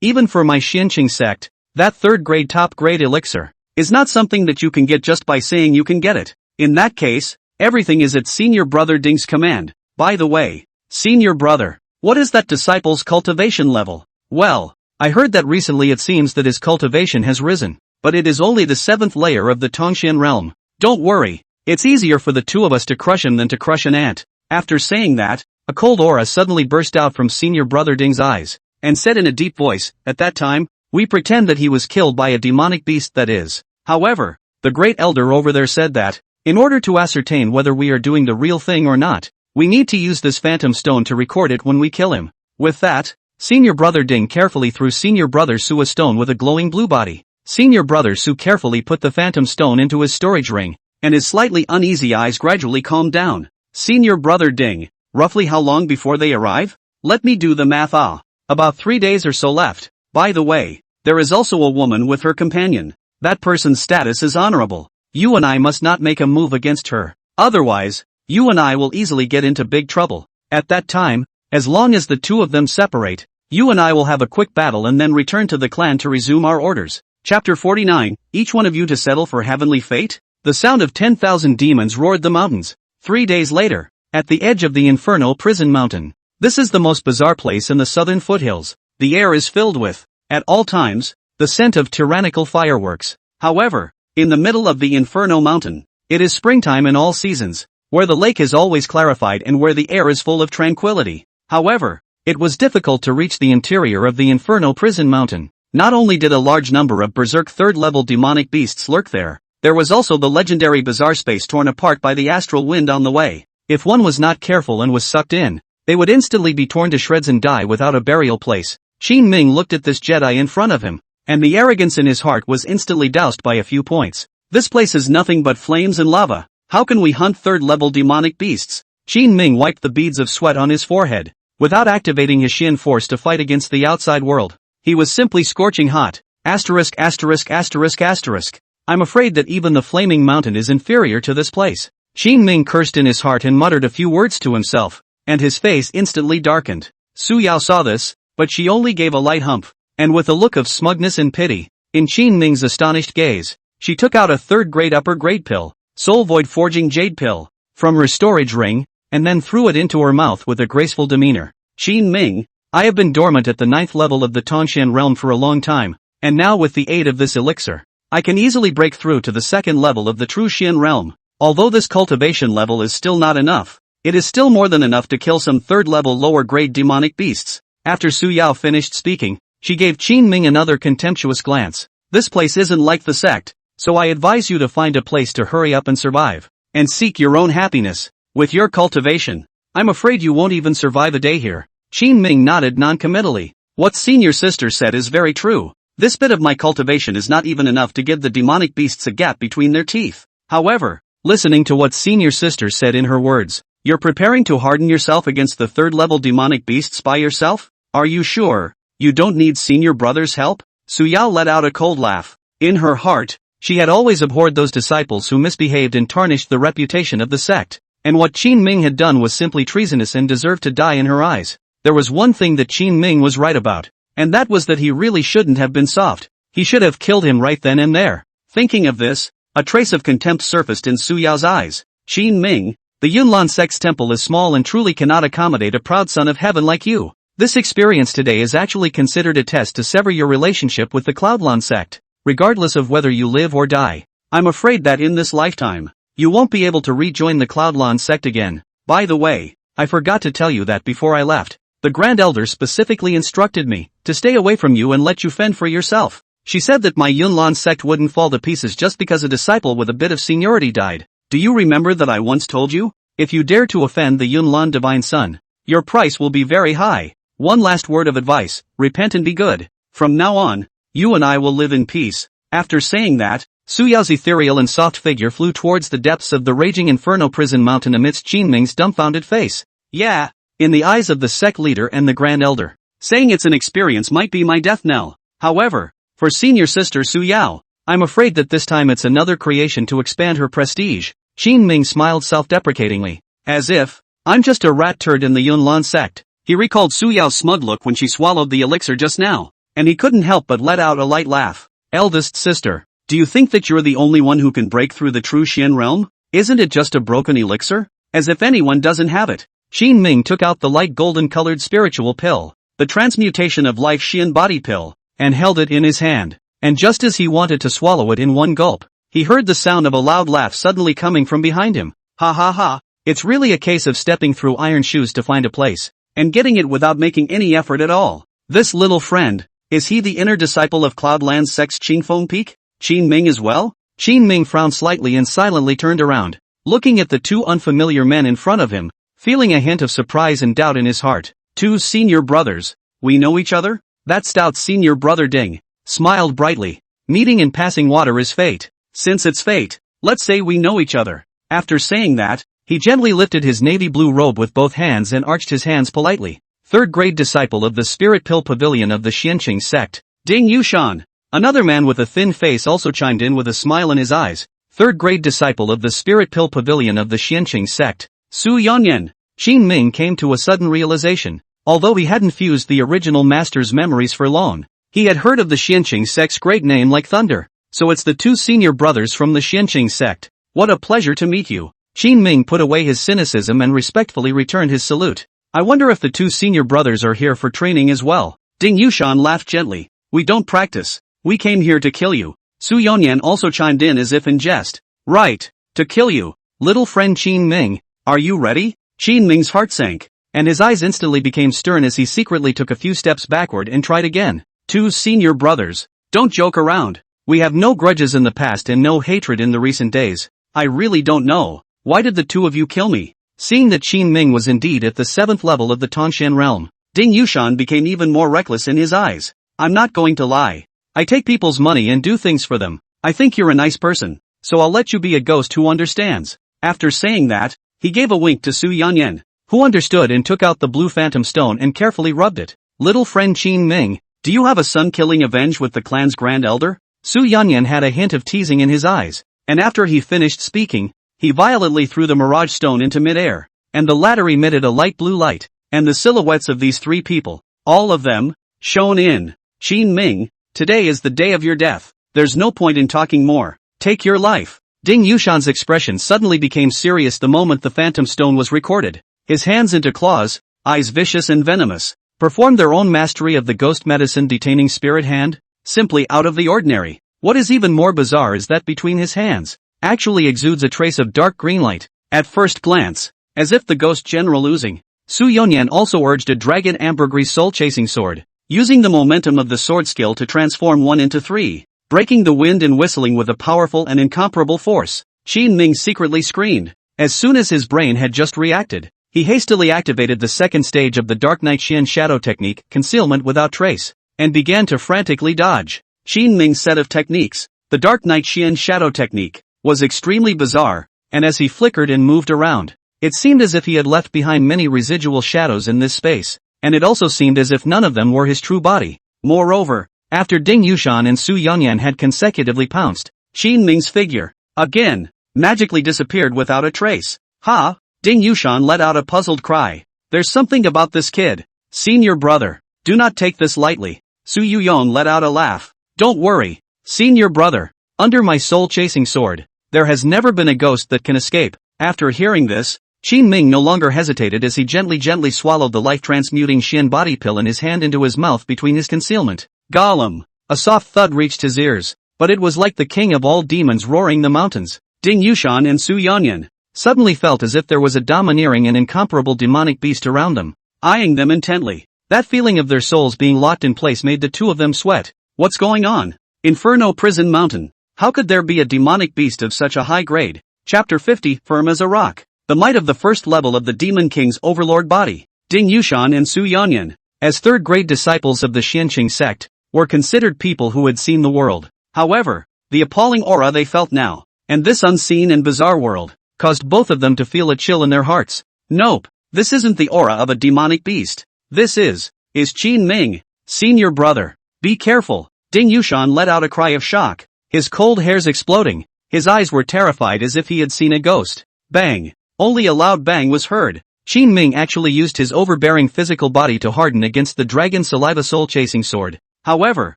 even for my Xianqing sect, that third-grade top-grade elixir is not something that you can get just by saying you can get it. In that case, everything is at Senior Brother Ding's command. By the way, Senior Brother, what is that disciple's cultivation level? Well, I heard that recently it seems that his cultivation has risen, but it is only the 7th layer of the Tongxian realm. Don't worry, it's easier for the two of us to crush him than to crush an ant. After saying that, a cold aura suddenly burst out from Senior Brother Ding's eyes, and said in a deep voice, at that time, we pretend that he was killed by a demonic beast that is. However, the great elder over there said that, in order to ascertain whether we are doing the real thing or not, we need to use this phantom stone to record it when we kill him. With that, Senior Brother Ding carefully threw Senior Brother Su a stone with a glowing blue body. Senior Brother Su carefully put the phantom stone into his storage ring, and his slightly uneasy eyes gradually calmed down. Senior Brother Ding, roughly how long before they arrive? Let me do the math. About 3 days or so left. By the way, there is also a woman with her companion. That person's status is honorable. You and I must not make a move against her. Otherwise, you and I will easily get into big trouble. At that time, as long as the two of them separate, you and I will have a quick battle and then return to the clan to resume our orders. Chapter 49, each one of you to settle for heavenly fate? The sound of 10,000 demons roared the mountains. 3 days later, at the edge of the Inferno Prison Mountain. This is the most bizarre place in the southern foothills. The air is filled with, at all times, the scent of tyrannical fireworks. However, in the middle of the Inferno Mountain, it is springtime in all seasons, where the lake is always clarified and where the air is full of tranquility. However, it was difficult to reach the interior of the Inferno Prison Mountain. Not only did a large number of berserk third-level demonic beasts lurk there, There was also the legendary bizarre space torn apart by the astral wind on the way. If one was not careful and was sucked in, they would instantly be torn to shreds and die without a burial place. Qin Ming looked at this Jedi in front of him, and the arrogance in his heart was instantly doused by a few points. This place is nothing but flames and lava. How can we hunt third-level demonic beasts? Qin Ming wiped the beads of sweat on his forehead. Without activating his Xian force to fight against the outside world, he was simply scorching hot. Asterisk asterisk asterisk asterisk. I'm afraid that even the flaming mountain is inferior to this place. Qin Ming cursed in his heart and muttered a few words to himself, and his face instantly darkened. Su Yao saw this, but she only gave a light hump, and with a look of smugness and pity, in Qin Ming's astonished gaze, she took out a third-grade upper-grade pill, Soul Void Forging Jade Pill, from her storage ring, and then threw it into her mouth with a graceful demeanor. Qin Ming, I have been dormant at the 9th level of the Tongxian realm for a long time, and now with the aid of this elixir, I can easily break through to the 2nd level of the true Xian realm. Although this cultivation level is still not enough, it is still more than enough to kill some 3rd-level lower-grade demonic beasts. After Su Yao finished speaking, she gave Qin Ming another contemptuous glance. This place isn't like the sect, so I advise you to find a place to hurry up and survive, and seek your own happiness. With your cultivation, I'm afraid you won't even survive a day here. Qin Ming nodded non-committally. What senior sister said is very true. This bit of my cultivation is not even enough to give the demonic beasts a gap between their teeth. However, listening to what senior sister said in her words, you're preparing to harden yourself against the 3rd-level demonic beasts by yourself? Are you sure you don't need senior brother's help? Su Yao let out a cold laugh. In her heart, she had always abhorred those disciples who misbehaved and tarnished the reputation of the sect, and what Qin Ming had done was simply treasonous and deserved to die in her eyes. There was one thing that Qin Ming was right about, and that was that he really shouldn't have been soft. He should have killed him right then and there. Thinking of this, a trace of contempt surfaced in Su Yao's eyes. Qin Ming, the Yunlan sect's temple is small and truly cannot accommodate a proud son of heaven like you. This experience today is actually considered a test to sever your relationship with the Cloudlan sect, regardless of whether you live or die. I'm afraid that in this lifetime, you won't be able to rejoin the Cloudlan sect again. By the way, I forgot to tell you that before I left. The Grand Elder specifically instructed me to stay away from you and let you fend for yourself. She said that my Yunlan sect wouldn't fall to pieces just because a disciple with a bit of seniority died. Do you remember that I once told you? If you dare to offend the Yunlan Divine Son, your price will be very high. One last word of advice, repent and be good. From now on, you and I will live in peace. After saying that, Su Yao's ethereal and soft figure flew towards the depths of the raging inferno prison mountain amidst Qin Ming's dumbfounded face. Yeah, in the eyes of the sect leader and the Grand Elder, saying it's an experience might be my death knell. However, for senior sister Su Yao, I'm afraid that this time it's another creation to expand her prestige. Qin Ming smiled self-deprecatingly, as if, I'm just a rat turd in the Yunlan sect. He recalled Su Yao's smug look when she swallowed the elixir just now, and he couldn't help but let out a light laugh. Eldest sister, do you think that you're the only one who can break through the true Xian realm? Isn't it just a broken elixir? As if anyone doesn't have it. Qin Ming took out the light golden-colored spiritual pill, the transmutation of life Xian body pill, and held it in his hand. And just as he wanted to swallow it in one gulp, he heard the sound of a loud laugh suddenly coming from behind him. Ha ha ha, it's really a case of stepping through iron shoes to find a place, and getting it without making any effort at all. This little friend, is he the inner disciple of Cloudland's sex Qingfeng Peak? Qin Ming as well? Qin Ming frowned slightly and silently turned around, looking at the two unfamiliar men in front of him, feeling a hint of surprise and doubt in his heart. Two senior brothers, we know each other? That stout senior brother Ding smiled brightly. Meeting and passing water is fate. Since it's fate, let's say we know each other. After saying that, he gently lifted his navy blue robe with both hands and arched his hands politely. Third-grade disciple of the Spirit Pill Pavilion of the Xianqing sect, Ding Yushan. Another man with a thin face also chimed in with a smile in his eyes. Third-grade disciple of the Spirit Pill Pavilion of the Xianqing sect, Su Yanyan. Qin Ming came to a sudden realization. Although he hadn't fused the original master's memories for long, he had heard of the Xianqing sect's great name like thunder. So it's the two senior brothers from the Xianqing sect. What a pleasure to meet you. Qin Ming put away his cynicism and respectfully returned his salute. I wonder if the two senior brothers are here for training as well. Ding Yushan laughed gently. We don't practice. We came here to kill you. Su Yonyan also chimed in as if in jest. Right, to kill you. Little friend Qin Ming, are you ready? Qin Ming's heart sank, and his eyes instantly became stern as he secretly took a few steps backward and tried again. Two senior brothers. Don't joke around. We have no grudges in the past and no hatred in the recent days. I really don't know. Why did the two of you kill me? Seeing that Qin Ming was indeed at the 7th level of the Tangshan realm, Ding Yushan became even more reckless in his eyes. I'm not going to lie. I take people's money and do things for them. I think you're a nice person, so I'll let you be a ghost who understands. After saying that, he gave a wink to Su Yanyan, who understood and took out the blue phantom stone and carefully rubbed it. Little friend Qin Ming, do you have a son killing avenge with the clan's grand elder? Su Yanyan had a hint of teasing in his eyes, and after he finished speaking, he violently threw the mirage stone into midair, and the latter emitted a light blue light, and the silhouettes of these three people, all of them, shone in. Qin Ming, today is the day of your death. There's no point in talking more. Take your life. Ding Yushan's expression suddenly became serious the moment the phantom stone was recorded. His hands into claws, eyes vicious and venomous, performed their own mastery of the ghost medicine detaining spirit hand, simply out of the ordinary. What is even more bizarre is that between his hands, actually exudes a trace of dark green light, at first glance, as if the ghost general oozing. Su Yonyan also urged a dragon ambergris soul-chasing sword, using the momentum of the sword skill to transform one into three, breaking the wind and whistling with a powerful and incomparable force. Qin Ming secretly screamed. As soon as his brain had just reacted, he hastily activated the second stage of the Dark Knight Xian shadow technique, concealment without trace, and began to frantically dodge. Qin Ming's set of techniques, the Dark Knight Xian shadow technique, was extremely bizarre, and as he flickered and moved around, it seemed as if he had left behind many residual shadows in this space, and it also seemed as if none of them were his true body. Moreover, after Ding Yushan and Su Yanyan had consecutively pounced, Qin Ming's figure, again, magically disappeared without a trace. Ha! Ding Yushan let out a puzzled cry. There's something about this kid. Senior brother. Do not take this lightly. Su Yuyong let out a laugh. Don't worry. Senior brother. Under my soul-chasing sword, there has never been a ghost that can escape. After hearing this, Qin Ming no longer hesitated as he gently swallowed the life-transmuting Xian body pill in his hand into his mouth between his concealment. Gollum! A soft thud reached his ears, but it was like the king of all demons roaring the mountains. Ding Yushan and Su Yanyan suddenly felt as if there was a domineering and incomparable demonic beast around them, eyeing them intently. That feeling of their souls being locked in place made the two of them sweat. What's going on? Inferno Prison Mountain. How could there be a demonic beast of such a high grade? Chapter 50, Firm as a Rock. The might of the first level of the Demon King's overlord body. Ding Yushan and Su Yanyan, as third-grade disciples of the Xianqing sect, were considered people who had seen the world. However, the appalling aura they felt now, and this unseen and bizarre world, caused both of them to feel a chill in their hearts. Nope, this isn't the aura of a demonic beast. This is Qin Ming, senior brother. Be careful. Ding Yushan let out a cry of shock, his cold hairs exploding. His eyes were terrified as if he had seen a ghost. Bang! Only a loud bang was heard. Qin Ming actually used his overbearing physical body to harden against the dragon saliva soul-chasing sword. However,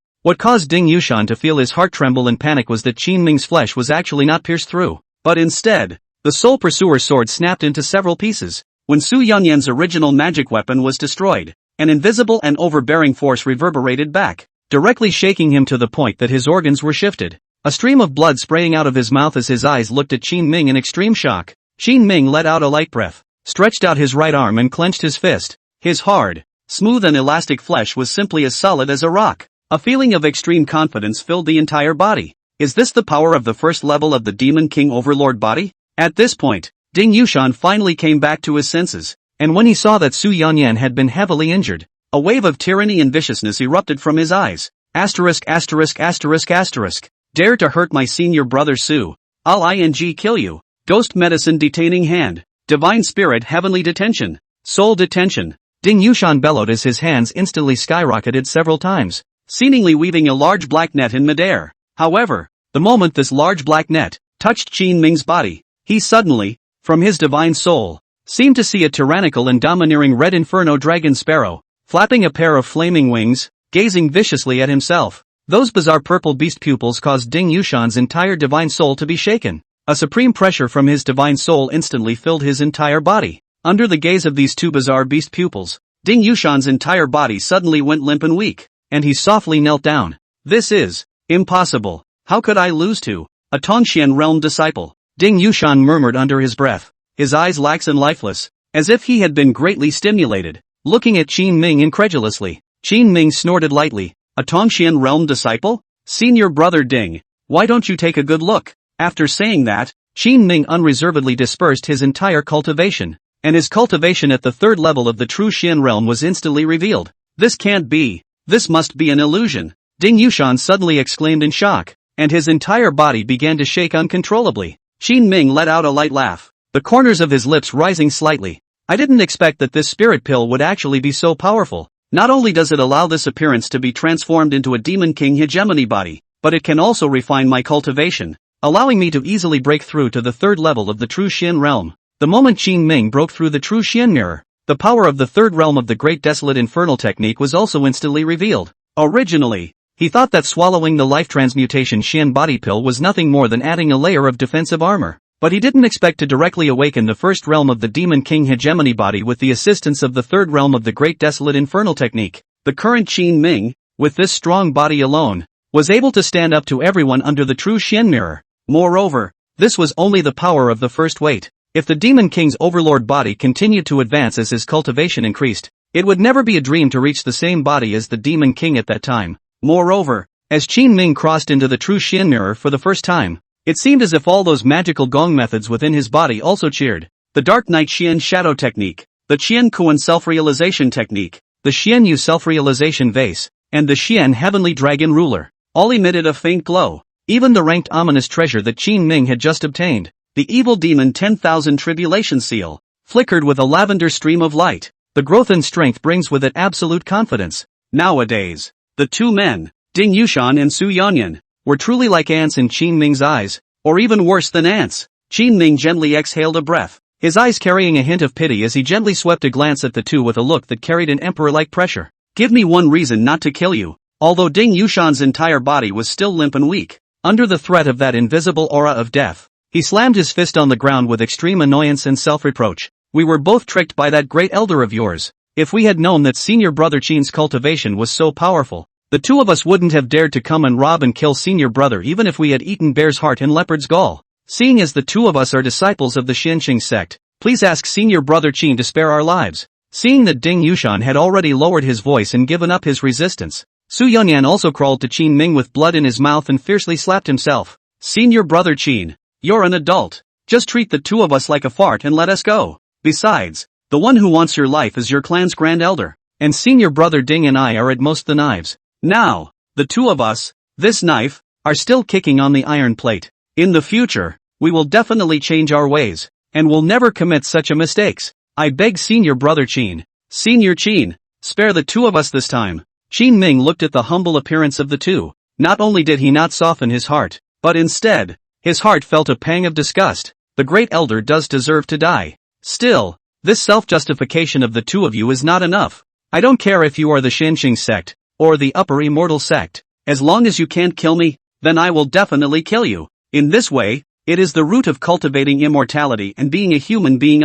what caused Ding Yushan to feel his heart tremble in panic was that Qin Ming's flesh was actually not pierced through, but instead, the soul pursuer sword snapped into several pieces. When Su Yanyan's original magic weapon was destroyed, an invisible and overbearing force reverberated back, directly shaking him to the point that his organs were shifted. A stream of blood spraying out of his mouth as his eyes looked at Qin Ming in extreme shock. Qin Ming let out a light breath, stretched out his right arm and clenched his fist. His hard, smooth and elastic flesh was simply as solid as a rock. A feeling of extreme confidence filled the entire body. Is this the power of the first level of the Demon King Overlord body? At this point, Ding Yushan finally came back to his senses, and when he saw that Su Yanyan had been heavily injured, a wave of tyranny and viciousness erupted from his eyes. Asterisk. Dare to hurt my senior brother Su. I'll kill you. Ghost medicine detaining hand. Divine spirit heavenly detention. Soul detention. Ding Yushan bellowed as his hands instantly skyrocketed several times, seemingly weaving a large black net in midair. However, the moment this large black net touched Qin Ming's body, he suddenly, from his divine soul, seemed to see a tyrannical and domineering red inferno dragon sparrow, flapping a pair of flaming wings, gazing viciously at himself. Those bizarre purple beast pupils caused Ding Yushan's entire divine soul to be shaken. A supreme pressure from his divine soul instantly filled his entire body. Under the gaze of these two bizarre beast pupils, Ding Yushan's entire body suddenly went limp and weak, and he softly knelt down. This is impossible. How could I lose to a Tongxian realm disciple? Ding Yushan murmured under his breath, his eyes lax and lifeless, as if he had been greatly stimulated, looking at Qin Ming incredulously. Qin Ming snorted lightly. A Tongxian realm disciple? Senior brother Ding, why don't you take a good look? After saying that, Qin Ming unreservedly dispersed his entire cultivation, and his cultivation at the third level of the true Xian realm was instantly revealed. This can't be. This must be an illusion. Ding Yushan suddenly exclaimed in shock, and his entire body began to shake uncontrollably. Qin Ming let out a light laugh, the corners of his lips rising slightly. I didn't expect that this spirit pill would actually be so powerful. Not only does it allow this appearance to be transformed into a Demon King hegemony body, but it can also refine my cultivation, allowing me to easily break through to the third level of the true Xian realm. The moment Qin Ming broke through the true Xian mirror, the power of the third realm of the Great Desolate Infernal technique was also instantly revealed. Originally, he thought that swallowing the life transmutation Xian body pill was nothing more than adding a layer of defensive armor, but he didn't expect to directly awaken the first realm of the Demon King hegemony body with the assistance of the third realm of the Great Desolate Infernal technique. The current Qin Ming, with this strong body alone, was able to stand up to everyone under the true Xian mirror. Moreover, this was only the power of the first weight. If the Demon King's overlord body continued to advance as his cultivation increased, it would never be a dream to reach the same body as the Demon King at that time. Moreover, as Qin Ming crossed into the true Xian mirror for the first time, it seemed as if all those magical gong methods within his body also cheered. The Dark Knight Xian Shadow Technique, the Qian Kuan Self-Realization Technique, the Xian Yu Self-Realization Vase, and the Xian Heavenly Dragon Ruler, all emitted a faint glow. Even the ranked ominous treasure that Qin Ming had just obtained, the Evil Demon 10,000 Tribulation Seal, flickered with a lavender stream of light. The growth and strength brings with it absolute confidence. Nowadays, the two men, Ding Yushan and Su Yanyan, were truly like ants in Qin Ming's eyes, or even worse than ants. Qin Ming gently exhaled a breath, his eyes carrying a hint of pity as he gently swept a glance at the two with a look that carried an emperor-like pressure. Give me one reason not to kill you. Although Ding Yushan's entire body was still limp and weak, under the threat of that invisible aura of death, he slammed his fist on the ground with extreme annoyance and self-reproach. We were both tricked by that great elder of yours. If we had known that senior brother Qin's cultivation was so powerful, the two of us wouldn't have dared to come and rob and kill senior brother even if we had eaten bear's heart and leopard's gall. Seeing as the two of us are disciples of the Xianqing sect, please ask senior brother Qin to spare our lives. Seeing that Ding Yushan had already lowered his voice and given up his resistance, Su Yanyan also crawled to Qin Ming with blood in his mouth and fiercely slapped himself. Senior brother Qin, you're an adult. Just treat the two of us like a fart and let us go. Besides, the one who wants your life is your clan's grand elder, and senior brother Ding and I are at most the knives. Now, the two of us, this knife, are still kicking on the iron plate. In the future, we will definitely change our ways, and will never commit such a mistakes. I beg senior brother Qin. Senior Qin, spare the two of us this time. Qin Ming looked at the humble appearance of the two. Not only did he not soften his heart, but instead, his heart felt a pang of disgust. The great elder does deserve to die. Still, this self-justification of the two of you is not enough. I don't care if you are the Xianqing sect, or the upper Immortal sect. As long as you can't kill me, then I will definitely kill you. In this way, it is the root of cultivating immortality and being a human being.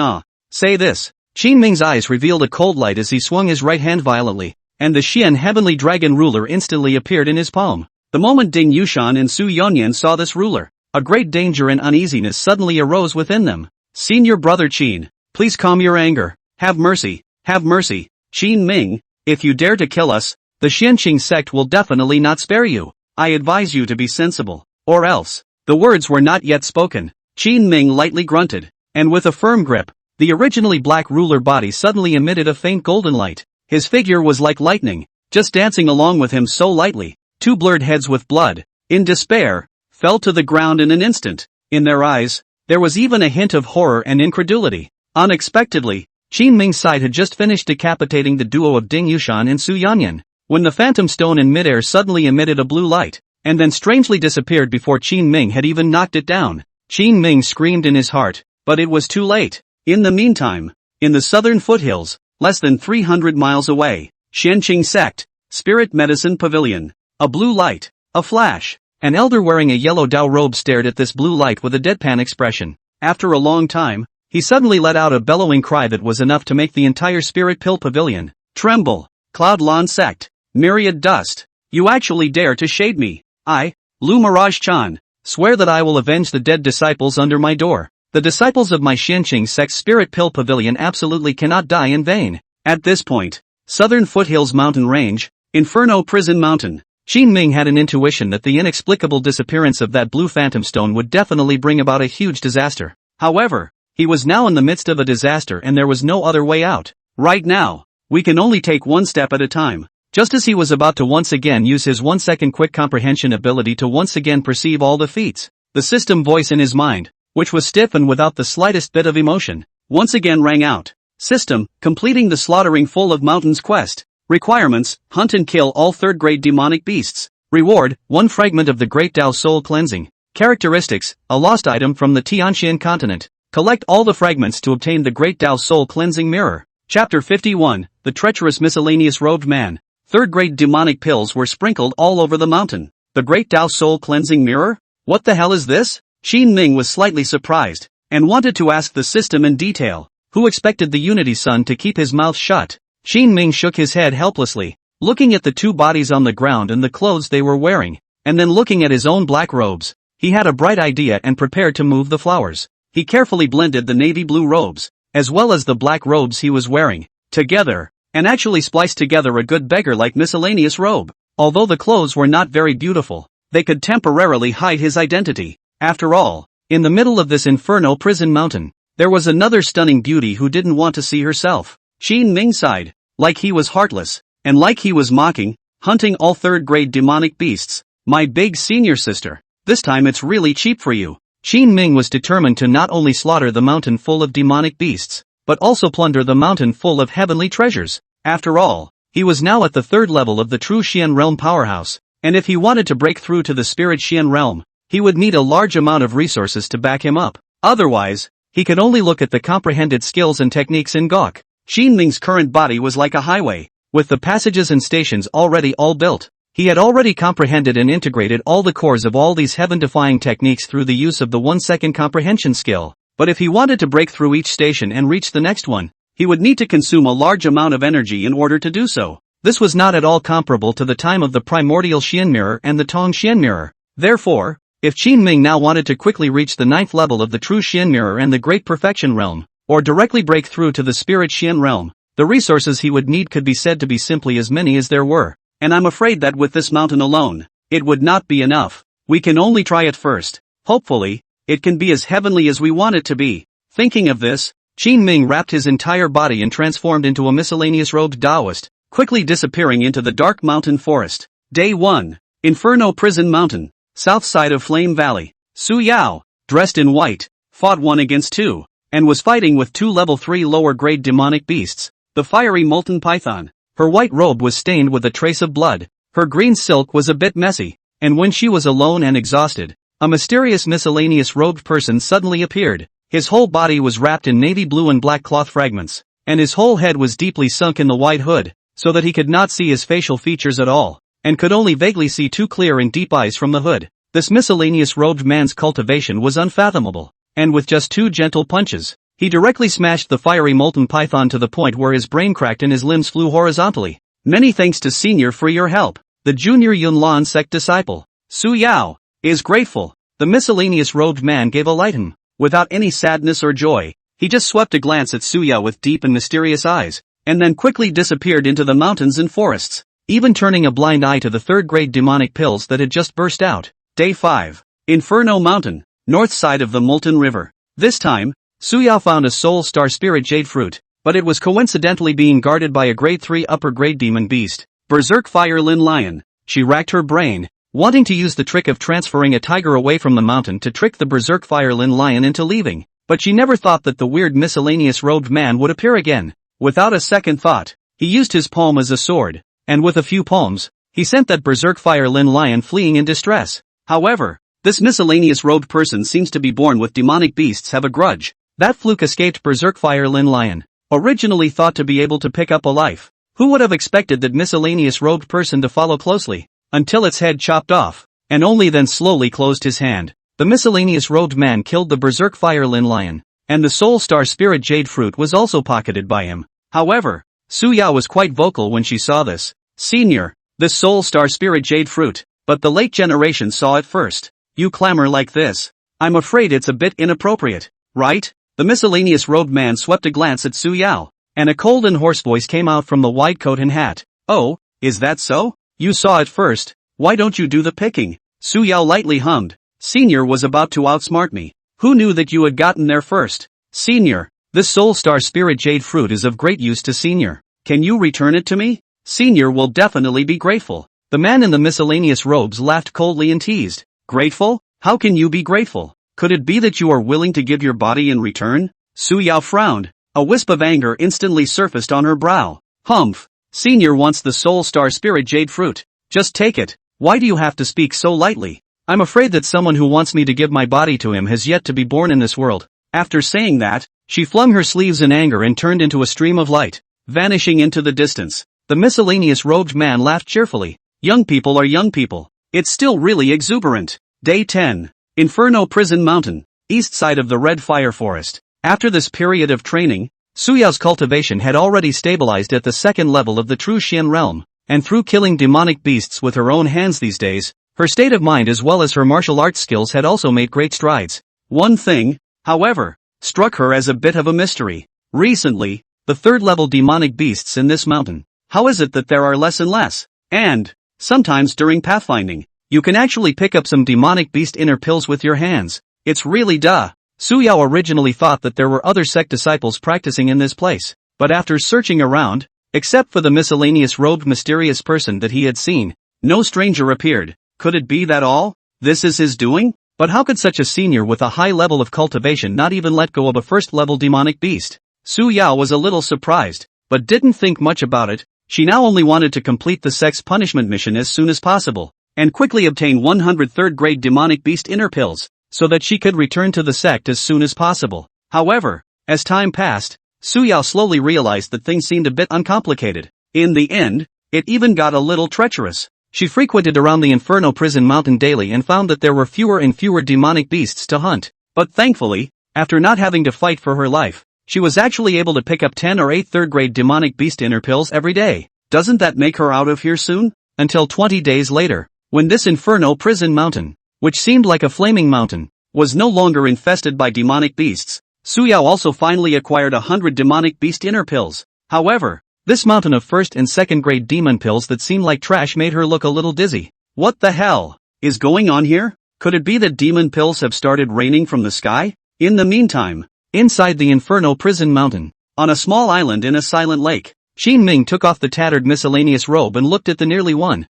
Say this. Qin Ming's eyes revealed a cold light as he swung his right hand violently, and the Xian Heavenly Dragon Ruler instantly appeared in his palm. The moment Ding Yushan and Su Yanyan saw this ruler, a great danger and uneasiness suddenly arose within them. Senior brother Qin, please calm your anger. Have mercy, have mercy. Qin Ming, if you dare to kill us, the Xianqing sect will definitely not spare you. I advise you to be sensible, or else. The words were not yet spoken. Qin Ming lightly grunted, and with a firm grip, the originally black ruler body suddenly emitted a faint golden light. His figure was like lightning, just dancing along with him so lightly. Two blurred heads with blood, in despair, fell to the ground in an instant. In their eyes, there was even a hint of horror and incredulity. Unexpectedly, Qin Ming's side had just finished decapitating the duo of Ding Yushan and Su Yanyan, when the phantom stone in midair suddenly emitted a blue light, and then strangely disappeared before Qin Ming had even knocked it down. Qin Ming screamed in his heart, but it was too late. In the meantime, in the southern foothills, less than 300 miles away, Xianqing sect, Spirit Medicine Pavilion. A blue light, a flash. An elder wearing a yellow Dao robe stared at this blue light with a deadpan expression. After a long time, he suddenly let out a bellowing cry that was enough to make the entire Spirit Pill Pavilion tremble. Cloud Lan sect, myriad dust. You actually dare to shade me? I, Lu Mirage Chan, swear that I will avenge the dead disciples under my door. The disciples of my Xianqing sect Spirit Pill Pavilion absolutely cannot die in vain. At this point, Southern Foothills Mountain Range, Inferno Prison Mountain, Xin Ming had an intuition that the inexplicable disappearance of that blue phantom stone would definitely bring about a huge disaster. However, he was now in the midst of a disaster and there was no other way out. Right now, we can only take one step at a time. Just as he was about to once again use his 1-second quick comprehension ability to once again perceive all the feats, the system voice in his mind, which was stiff and without the slightest bit of emotion, once again rang out. System, completing the slaughtering full of mountains quest. Requirements, hunt and kill all third-grade demonic beasts. Reward, 1 fragment of the Great Tao Soul Cleansing. Characteristics, a lost item from the Tianxian continent. Collect all the fragments to obtain the Great Tao Soul Cleansing Mirror. Chapter 51, The Treacherous Miscellaneous Robed Man. Third-grade demonic pills were sprinkled all over the mountain. The Great Tao Soul Cleansing Mirror? What the hell is this? Xin Ming was slightly surprised, and wanted to ask the system in detail. Who expected the Unity Sun to keep his mouth shut? Xin Ming shook his head helplessly, looking at the 2 bodies on the ground and the clothes they were wearing, and then looking at his own black robes. He had a bright idea and prepared to move the flowers. He carefully blended the navy blue robes, as well as the black robes he was wearing, together, and actually spliced together a good beggar-like miscellaneous robe. Although the clothes were not very beautiful, they could temporarily hide his identity. After all, in the middle of this inferno prison mountain, there was another stunning beauty who didn't want to see herself. Xin Ming sighed, like he was heartless, and like he was mocking, hunting all third-grade demonic beasts. My big senior sister, this time it's really cheap for you. Xin Ming was determined to not only slaughter the mountain full of demonic beasts, but also plunder the mountain full of heavenly treasures. After all, he was now at the 3rd level of the true Xian realm powerhouse, and if he wanted to break through to the spirit Xian realm, he would need a large amount of resources to back him up. Otherwise, he could only look at the comprehended skills and techniques in Gok. Xin Ming's current body was like a highway, with the passages and stations already all built. He had already comprehended and integrated all the cores of all these heaven-defying techniques through the use of the 1-second comprehension skill. But if he wanted to break through each station and reach the next one, he would need to consume a large amount of energy in order to do so. This was not at all comparable to the time of the primordial Xian mirror and the Tong Xian mirror. Therefore, if Xin Ming now wanted to quickly reach the 9th level of the true Xian mirror and the Great Perfection realm, or directly break through to the spirit Xian realm, the resources he would need could be said to be simply as many as there were. And I'm afraid that with this mountain alone, it would not be enough. We can only try it first. Hopefully, it can be as heavenly as we want it to be. Thinking of this, Xin Ming wrapped his entire body and transformed into a miscellaneous robed Taoist, quickly disappearing into the dark mountain forest. Day 1. Inferno Prison Mountain, south side of Flame Valley. Su Yao, dressed in white, fought 1 against 2, and was fighting with 2 level 3 lower grade demonic beasts. The fiery molten python. Her white robe was stained with a trace of blood, her green silk was a bit messy, and when she was alone and exhausted, a mysterious miscellaneous robed person suddenly appeared. His whole body was wrapped in navy blue and black cloth fragments, and his whole head was deeply sunk in the white hood, so that he could not see his facial features at all, and could only vaguely see 2 clear and deep eyes from the hood. This miscellaneous robed man's cultivation was unfathomable, and with just 2 gentle punches, he directly smashed the fiery molten python to the point where his brain cracked and his limbs flew horizontally. Many thanks to Senior for your help. The junior Yunlan sect disciple, Su Yao, is grateful. The miscellaneous robed man gave a light him. Without any sadness or joy, he just swept a glance at Su Yao with deep and mysterious eyes, and then quickly disappeared into the mountains and forests, even turning a blind eye to the 3rd-grade demonic pills that had just burst out. Day 5. Inferno Mountain, north side of the Molten River. This time, Su Yao found a soul star spirit jade fruit, but it was coincidentally being guarded by a grade 3 upper grade demon beast, Berserk Fire Lin Lion. She racked her brain, wanting to use the trick of transferring a tiger away from the mountain to trick the Berserk Fire Lin Lion into leaving, but she never thought that the weird miscellaneous robed man would appear again. Without a second thought, he used his palm as a sword, and with a few palms, he sent that Berserk Fire Lin Lion fleeing in distress. However, this miscellaneous robed person seems to be born with demonic beasts have a grudge. That fluke escaped Berserk Fire Lin Lion, originally thought to be able to pick up a life. Who would have expected that miscellaneous robed person to follow closely, until its head chopped off, and only then slowly closed his hand. The miscellaneous robed man killed the Berserk Fire Lin Lion, and the Soul Star Spirit Jade Fruit was also pocketed by him. However, Su Yao was quite vocal when she saw this. Senior, this Soul Star Spirit Jade Fruit, but the late generation saw it first. You clamor like this. I'm afraid it's a bit inappropriate, right? The miscellaneous robed man swept a glance at Su Yao, and a cold and hoarse voice came out from the white coat and hat. Oh, is that so? You saw it first? Why don't you do the picking? Su Yao lightly hummed. Senior was about to outsmart me. Who knew that you had gotten there first? Senior, this Soul Star Spirit Jade fruit is of great use to Senior. Can you return it to me? Senior will definitely be grateful. The man in the miscellaneous robes laughed coldly and teased. Grateful? How can you be grateful? Could it be that you are willing to give your body in return? Su Yao frowned. A wisp of anger instantly surfaced on her brow. Humph. Senior wants the Soul Star Spirit Jade fruit. Just take it. Why do you have to speak so lightly? I'm afraid that someone who wants me to give my body to him has yet to be born in this world. After saying that, she flung her sleeves in anger and turned into a stream of light, vanishing into the distance. The miscellaneous robed man laughed cheerfully. Young people are young people. It's still really exuberant. Day 10. Inferno Prison Mountain, east side of the Red Fire Forest. After this period of training, Su Yao's cultivation had already stabilized at the second level of the true Xian realm, and through killing demonic beasts with her own hands these days, her state of mind as well as her martial arts skills had also made great strides. One thing, however, struck her as a bit of a mystery. Recently, the third-level demonic beasts in this mountain. How is it that there are less and less? And, sometimes during pathfinding, you can actually pick up some demonic beast inner pills with your hands. It's really duh. Su Yao originally thought that there were other sect disciples practicing in this place, but after searching around, except for the miscellaneous robed mysterious person that he had seen, no stranger appeared. Could it be that all this is his doing? But how could such a senior with a high level of cultivation not even let go of a first-level demonic beast? Su Yao was a little surprised, but didn't think much about it. She now only wanted to complete the sect's punishment mission as soon as possible, and quickly obtain 103rd grade demonic beast inner pills, so that she could return to the sect as soon as possible. However, as time passed, Su Yao slowly realized that things seemed a bit uncomplicated. In the end, it even got a little treacherous. She frequented around the Inferno Prison Mountain daily and found that there were fewer and fewer demonic beasts to hunt. But thankfully, after not having to fight for her life, she was actually able to pick up 10 or 8 third-grade demonic beast inner pills every day. Doesn't that make her out of here soon? Until 20 days later, when this Inferno Prison Mountain, which seemed like a flaming mountain, was no longer infested by demonic beasts, Su Yao also finally acquired 100 demonic beast inner pills. However, this mountain of first and second grade demon pills that seemed like trash made her look a little dizzy. What the hell is going on here? Could it be that demon pills have started raining from the sky? In the meantime, inside the Inferno Prison Mountain, on a small island in a silent lake, Qin Ming took off the tattered miscellaneous robe and looked at the nearly 1,000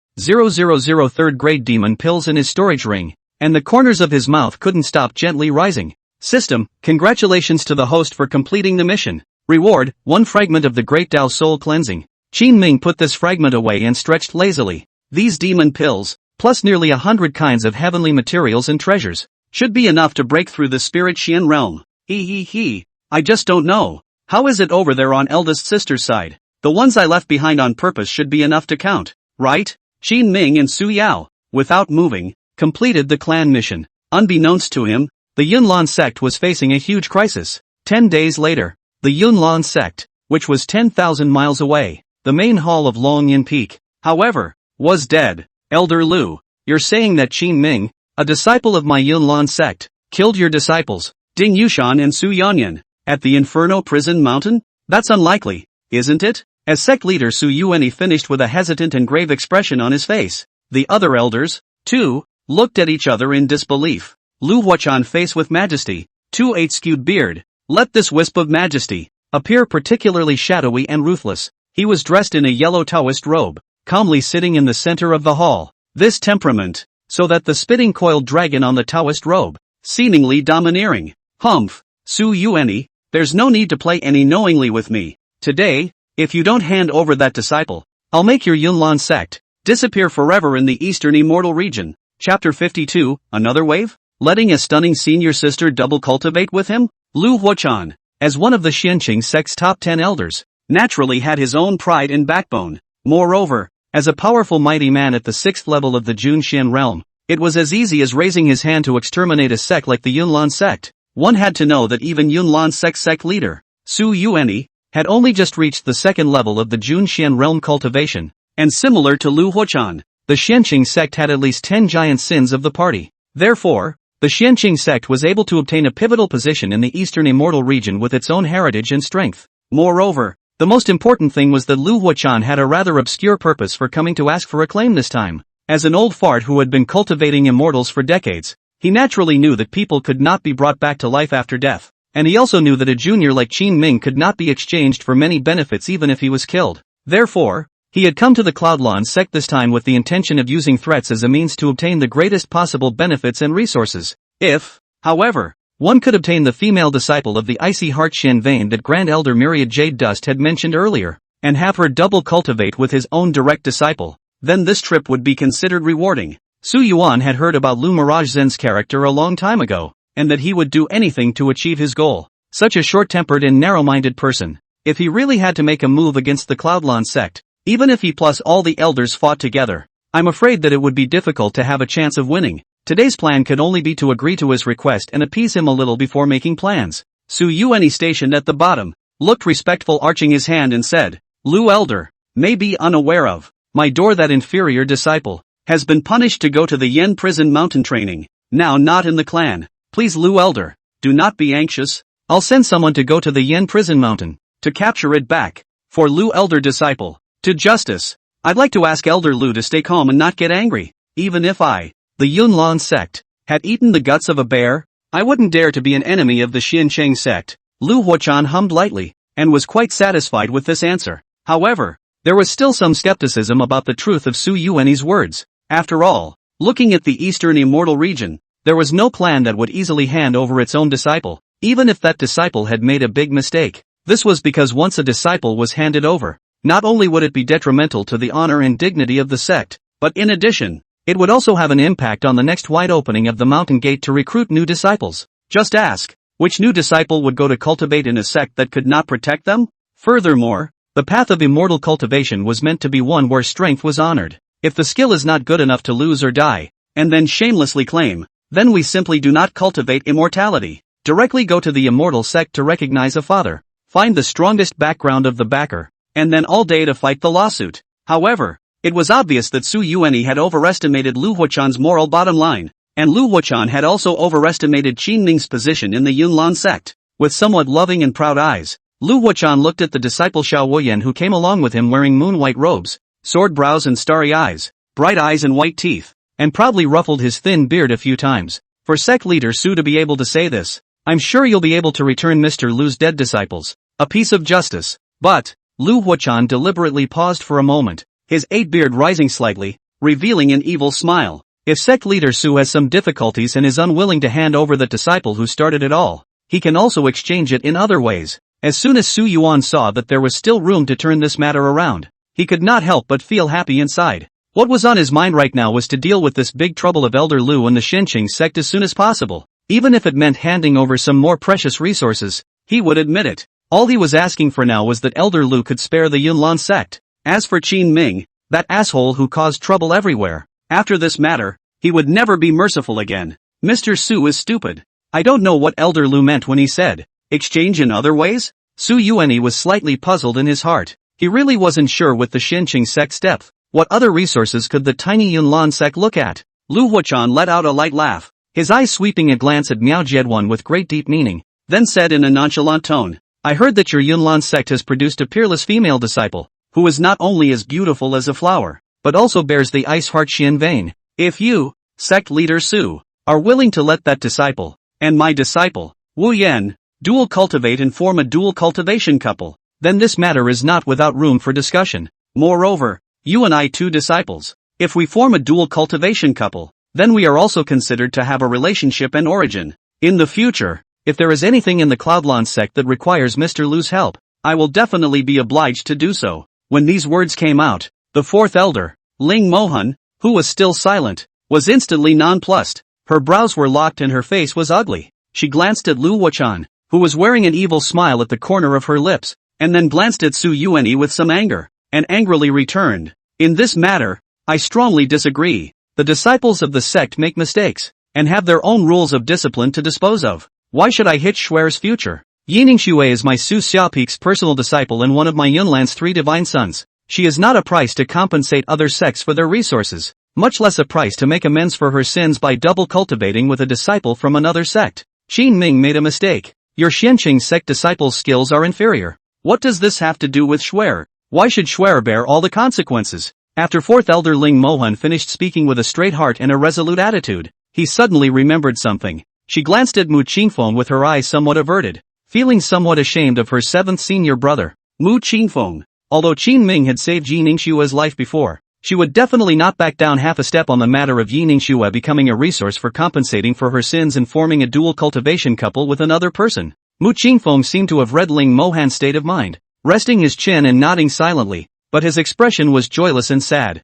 third grade demon pills in his storage ring, and the corners of his mouth couldn't stop gently rising. System, congratulations to the host for completing the mission. Reward, 1 fragment of the Great Tao Soul Cleansing. Qin Ming put this fragment away and stretched lazily. These demon pills, plus nearly 100 kinds of heavenly materials and treasures, should be enough to break through the spirit Xian realm. I just don't know. How is it over there on eldest sister's side? The ones I left behind on purpose should be enough to count, right? Qin Ming and Su Yao, without moving, completed the clan mission. Unbeknownst to him, the Yunlan sect was facing a huge crisis. 10 days later, the Yunlan sect, which was 10,000 miles away, the main hall of Longyan Peak, however, was dead. Elder Lu, you're saying that Qin Ming, a disciple of my Yunlan sect, killed your disciples, Ding Yushan and Su Yanyan, at the Inferno Prison Mountain? That's unlikely, isn't it? As sect leader Su Yuanyi finished with a hesitant and grave expression on his face. The other elders, too, looked at each other in disbelief. Lu Huachan face with majesty, 2/8 skewed beard. Let this wisp of majesty appear particularly shadowy and ruthless. He was dressed in a yellow Taoist robe, calmly sitting in the center of the hall. This temperament, so that the spitting coiled dragon on the Taoist robe, seemingly domineering. Humph, Su Yuanyi, there's no need to play any knowingly with me. Today, if you don't hand over that disciple, I'll make your Yunlan sect disappear forever in the eastern Immortal region. Chapter 52, Another Wave? Letting a stunning senior sister double cultivate with him? Lu Huachan, as one of the Xianqing sect's top 10 elders, naturally had his own pride and backbone. Moreover, as a powerful mighty man at the 6th level of the Jun Xian realm, it was as easy as raising his hand to exterminate a sect like the Yunlan sect. One had to know that even Yunlan sect leader, Su Yuanyi, had only just reached the 2nd level of the Jun Xian realm cultivation, and similar to Lu Huachan, the Xianqing sect had at least 10 giant sins of the party. Therefore, the Xianqing sect was able to obtain a pivotal position in the eastern Immortal region with its own heritage and strength. Moreover, the most important thing was that Lu Huachan had a rather obscure purpose for coming to ask for a claim this time. As an old fart who had been cultivating immortals for decades, he naturally knew that people could not be brought back to life after death, and he also knew that a junior like Qin Ming could not be exchanged for many benefits even if he was killed. Therefore, he had come to the Cloudlawn sect this time with the intention of using threats as a means to obtain the greatest possible benefits and resources. If, however, one could obtain the female disciple of the icy heart Shen vein that Grand Elder Myriad Jade Dust had mentioned earlier, and have her double cultivate with his own direct disciple, then this trip would be considered rewarding. Su Yuan had heard about Lu Mirage Zen's character a long time ago, and that he would do anything to achieve his goal. Such a short-tempered and narrow-minded person. If he really had to make a move against the Cloudlawn sect, even if he plus all the elders fought together, I'm afraid that it would be difficult to have a chance of winning. Today's plan could only be to agree to his request and appease him a little before making plans. Su Yuan, stationed at the bottom, looked respectful, arching his hand and said, Lu Elder, may be unaware of, my door that inferior disciple, has been punished to go to the Yen prison mountain training, now not in the clan. Please Lu Elder, do not be anxious, I'll send someone to go to the Yen prison mountain, to capture it back, for Lu Elder disciple, to justice. I'd like to ask Elder Lu to stay calm and not get angry, even if I, the Yunlan sect, had eaten the guts of a bear, I wouldn't dare to be an enemy of the Xincheng sect. Lu Huachan hummed lightly, and was quite satisfied with this answer. However, there was still some skepticism about the truth of Su Yuan's words. After all, looking at the eastern immortal region, there was no clan that would easily hand over its own disciple, even if that disciple had made a big mistake. This was because once a disciple was handed over, not only would it be detrimental to the honor and dignity of the sect, but in addition, it would also have an impact on the next wide opening of the mountain gate to recruit new disciples. Just ask, which new disciple would go to cultivate in a sect that could not protect them? Furthermore, the path of immortal cultivation was meant to be one where strength was honored. If the skill is not good enough to lose or die, and then shamelessly claim, then we simply do not cultivate immortality. Directly go to the immortal sect to recognize a father, find the strongest background of the backer, and then all day to fight the lawsuit. However, it was obvious that Su Yuan had overestimated Lu Huachan's moral bottom line, and Lu Huachan had also overestimated Qin Ming's position in the Yunlan sect. With somewhat loving and proud eyes, Lu Huachan looked at the disciple Xiao Woyan who came along with him wearing moon-white robes, sword brows and starry eyes, bright eyes and white teeth, and proudly ruffled his thin beard a few times. For sect leader Su to be able to say this, I'm sure you'll be able to return Mr. Lu's dead disciples a piece of justice. But, Lu Huachan deliberately paused for a moment, his beard rising slightly, revealing an evil smile. If sect leader Su has some difficulties and is unwilling to hand over the disciple who started it all, he can also exchange it in other ways. As soon as Su Yuan saw that there was still room to turn this matter around, he could not help but feel happy inside. What was on his mind right now was to deal with this big trouble of Elder Lu and the Xincheng sect as soon as possible. Even if it meant handing over some more precious resources, he would admit it. All he was asking for now was that Elder Lu could spare the Yunlan sect. As for Qin Ming, that asshole who caused trouble everywhere, after this matter, he would never be merciful again. Mr. Su is stupid. I don't know what Elder Lu meant when he said, exchange in other ways? Su Yuan was slightly puzzled in his heart. He really wasn't sure with the Xincheng sect's depth. What other resources could the tiny Yunlan sect look at? Lu Huachan let out a light laugh, his eyes sweeping a glance at Miao Jedwan with great deep meaning, then said in a nonchalant tone, I heard that your Yunlan sect has produced a peerless female disciple, who is not only as beautiful as a flower, but also bears the ice heart Xian vein. If you, sect leader Su, are willing to let that disciple, and my disciple, Wu Yan, dual cultivate and form a dual cultivation couple, then this matter is not without room for discussion. Moreover, you and I two disciples, if we form a dual cultivation couple, then we are also considered to have a relationship and origin. In the future, if there is anything in the Cloudlawn sect that requires Mr. Lu's help, I will definitely be obliged to do so. When these words came out, the fourth elder, Ling Mohan, who was still silent, was instantly nonplussed. Her brows were locked and her face was ugly. She glanced at Lu Huachan, who was wearing an evil smile at the corner of her lips, and then glanced at Su Yuan with some anger, and angrily returned, in this matter, I strongly disagree. The disciples of the sect make mistakes, and have their own rules of discipline to dispose of. Why should I hitch Shuer's future? Yining Xue is my Su Xiaoping's personal disciple and one of my Yunlan's 3 divine sons. She is not a price to compensate other sects for their resources, much less a price to make amends for her sins by double cultivating with a disciple from another sect. Qin Ming made a mistake. Your Xincheng sect disciples' skills are inferior. What does this have to do with Shuer? Why should Shuer bear all the consequences? After 4th Elder Ling Mohan finished speaking with a straight heart and a resolute attitude, he suddenly remembered something. She glanced at Mu Qingfeng with her eyes somewhat averted, feeling somewhat ashamed of her 7th senior brother, Mu Qingfeng. Although Qin Ming had saved Yi Ningxue's life before, she would definitely not back down half a step on the matter of Yi Ningxue becoming a resource for compensating for her sins and forming a dual cultivation couple with another person. Mu Qingfeng seemed to have read Ling Mohan's state of mind, resting his chin and nodding silently, but his expression was joyless and sad.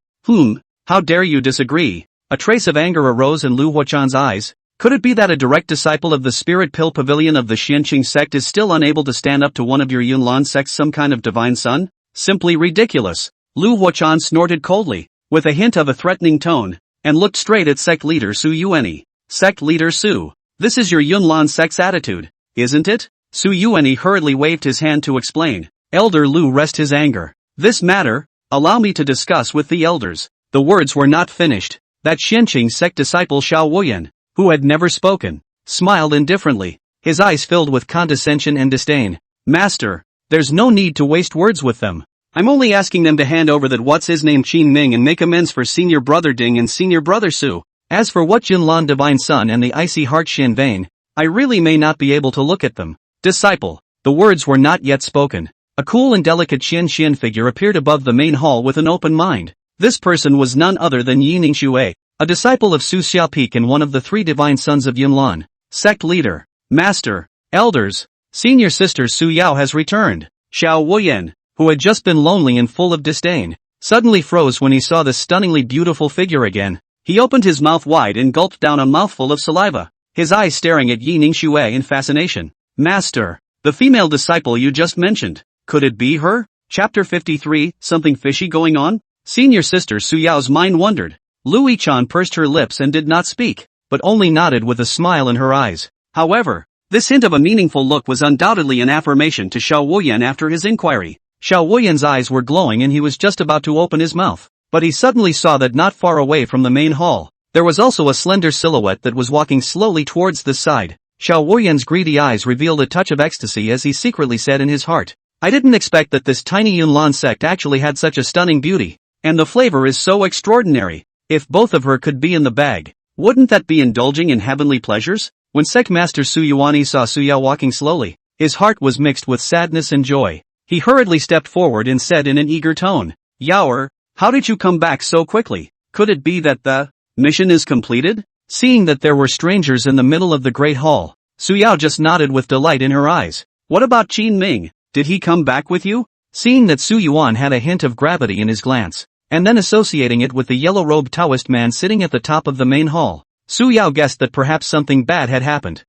How dare you disagree? A trace of anger arose in Lu Huachan's eyes. Could it be that a direct disciple of the Spirit Pill Pavilion of the Xianqing sect is still unable to stand up to one of your Yunlan sect's some kind of divine son? Simply ridiculous. Lu Huachan snorted coldly, with a hint of a threatening tone, and looked straight at sect leader Su Yuanyi. Sect leader Su, this is your Yunlan sect's attitude, isn't it? Su Yuanyi hurriedly waved his hand to explain. Elder Lu rest his anger. This matter, allow me to discuss with the elders. The words were not finished. That Xianqing sect disciple Xiao Wuyan, who had never spoken, smiled indifferently, his eyes filled with condescension and disdain. Master, there's no need to waste words with them. I'm only asking them to hand over that what's-his-name Qin Ming and make amends for senior brother Ding and senior brother Su. As for what Yunlan divine son and the icy heart Xian Vane, I really may not be able to look at them. Disciple, the words were not yet spoken. A cool and delicate Xian figure appeared above the main hall with an open mind. This person was none other than Yi Ningxue, a disciple of Su Xiaopik and one of the 3 divine sons of Yunlan. Sect leader, master, elders, senior sister Su Yao has returned. Xiao Wuyan, who had just been lonely and full of disdain, suddenly froze when he saw the stunningly beautiful figure again. He opened his mouth wide and gulped down a mouthful of saliva, his eyes staring at Yi Ningxue in fascination. Master, the female disciple you just mentioned. Could it be her? Chapter 53, something fishy going on? Senior sister Su Yao's mind wandered. Lu Yichan pursed her lips and did not speak, but only nodded with a smile in her eyes. However, this hint of a meaningful look was undoubtedly an affirmation to Xiao Wuyan after his inquiry. Xiao Wuyan's eyes were glowing and he was just about to open his mouth, but he suddenly saw that not far away from the main hall, there was also a slender silhouette that was walking slowly towards the side. Xiao Wuyan's greedy eyes revealed a touch of ecstasy as he secretly said in his heart, I didn't expect that this tiny Yunlan sect actually had such a stunning beauty, and the flavor is so extraordinary. If both of her could be in the bag, wouldn't that be indulging in heavenly pleasures? When sect master Su Yuanyi saw Su Yao walking slowly, his heart was mixed with sadness and joy. He hurriedly stepped forward and said in an eager tone, Yaoer, how did you come back so quickly? Could it be that the mission is completed? Seeing that there were strangers in the middle of the great hall, Su Yao just nodded with delight in her eyes. What about Qin Ming? Did he come back with you? Seeing that Su Yuan had a hint of gravity in his glance, and then associating it with the yellow-robed Taoist man sitting at the top of the main hall, Su Yao guessed that perhaps something bad had happened.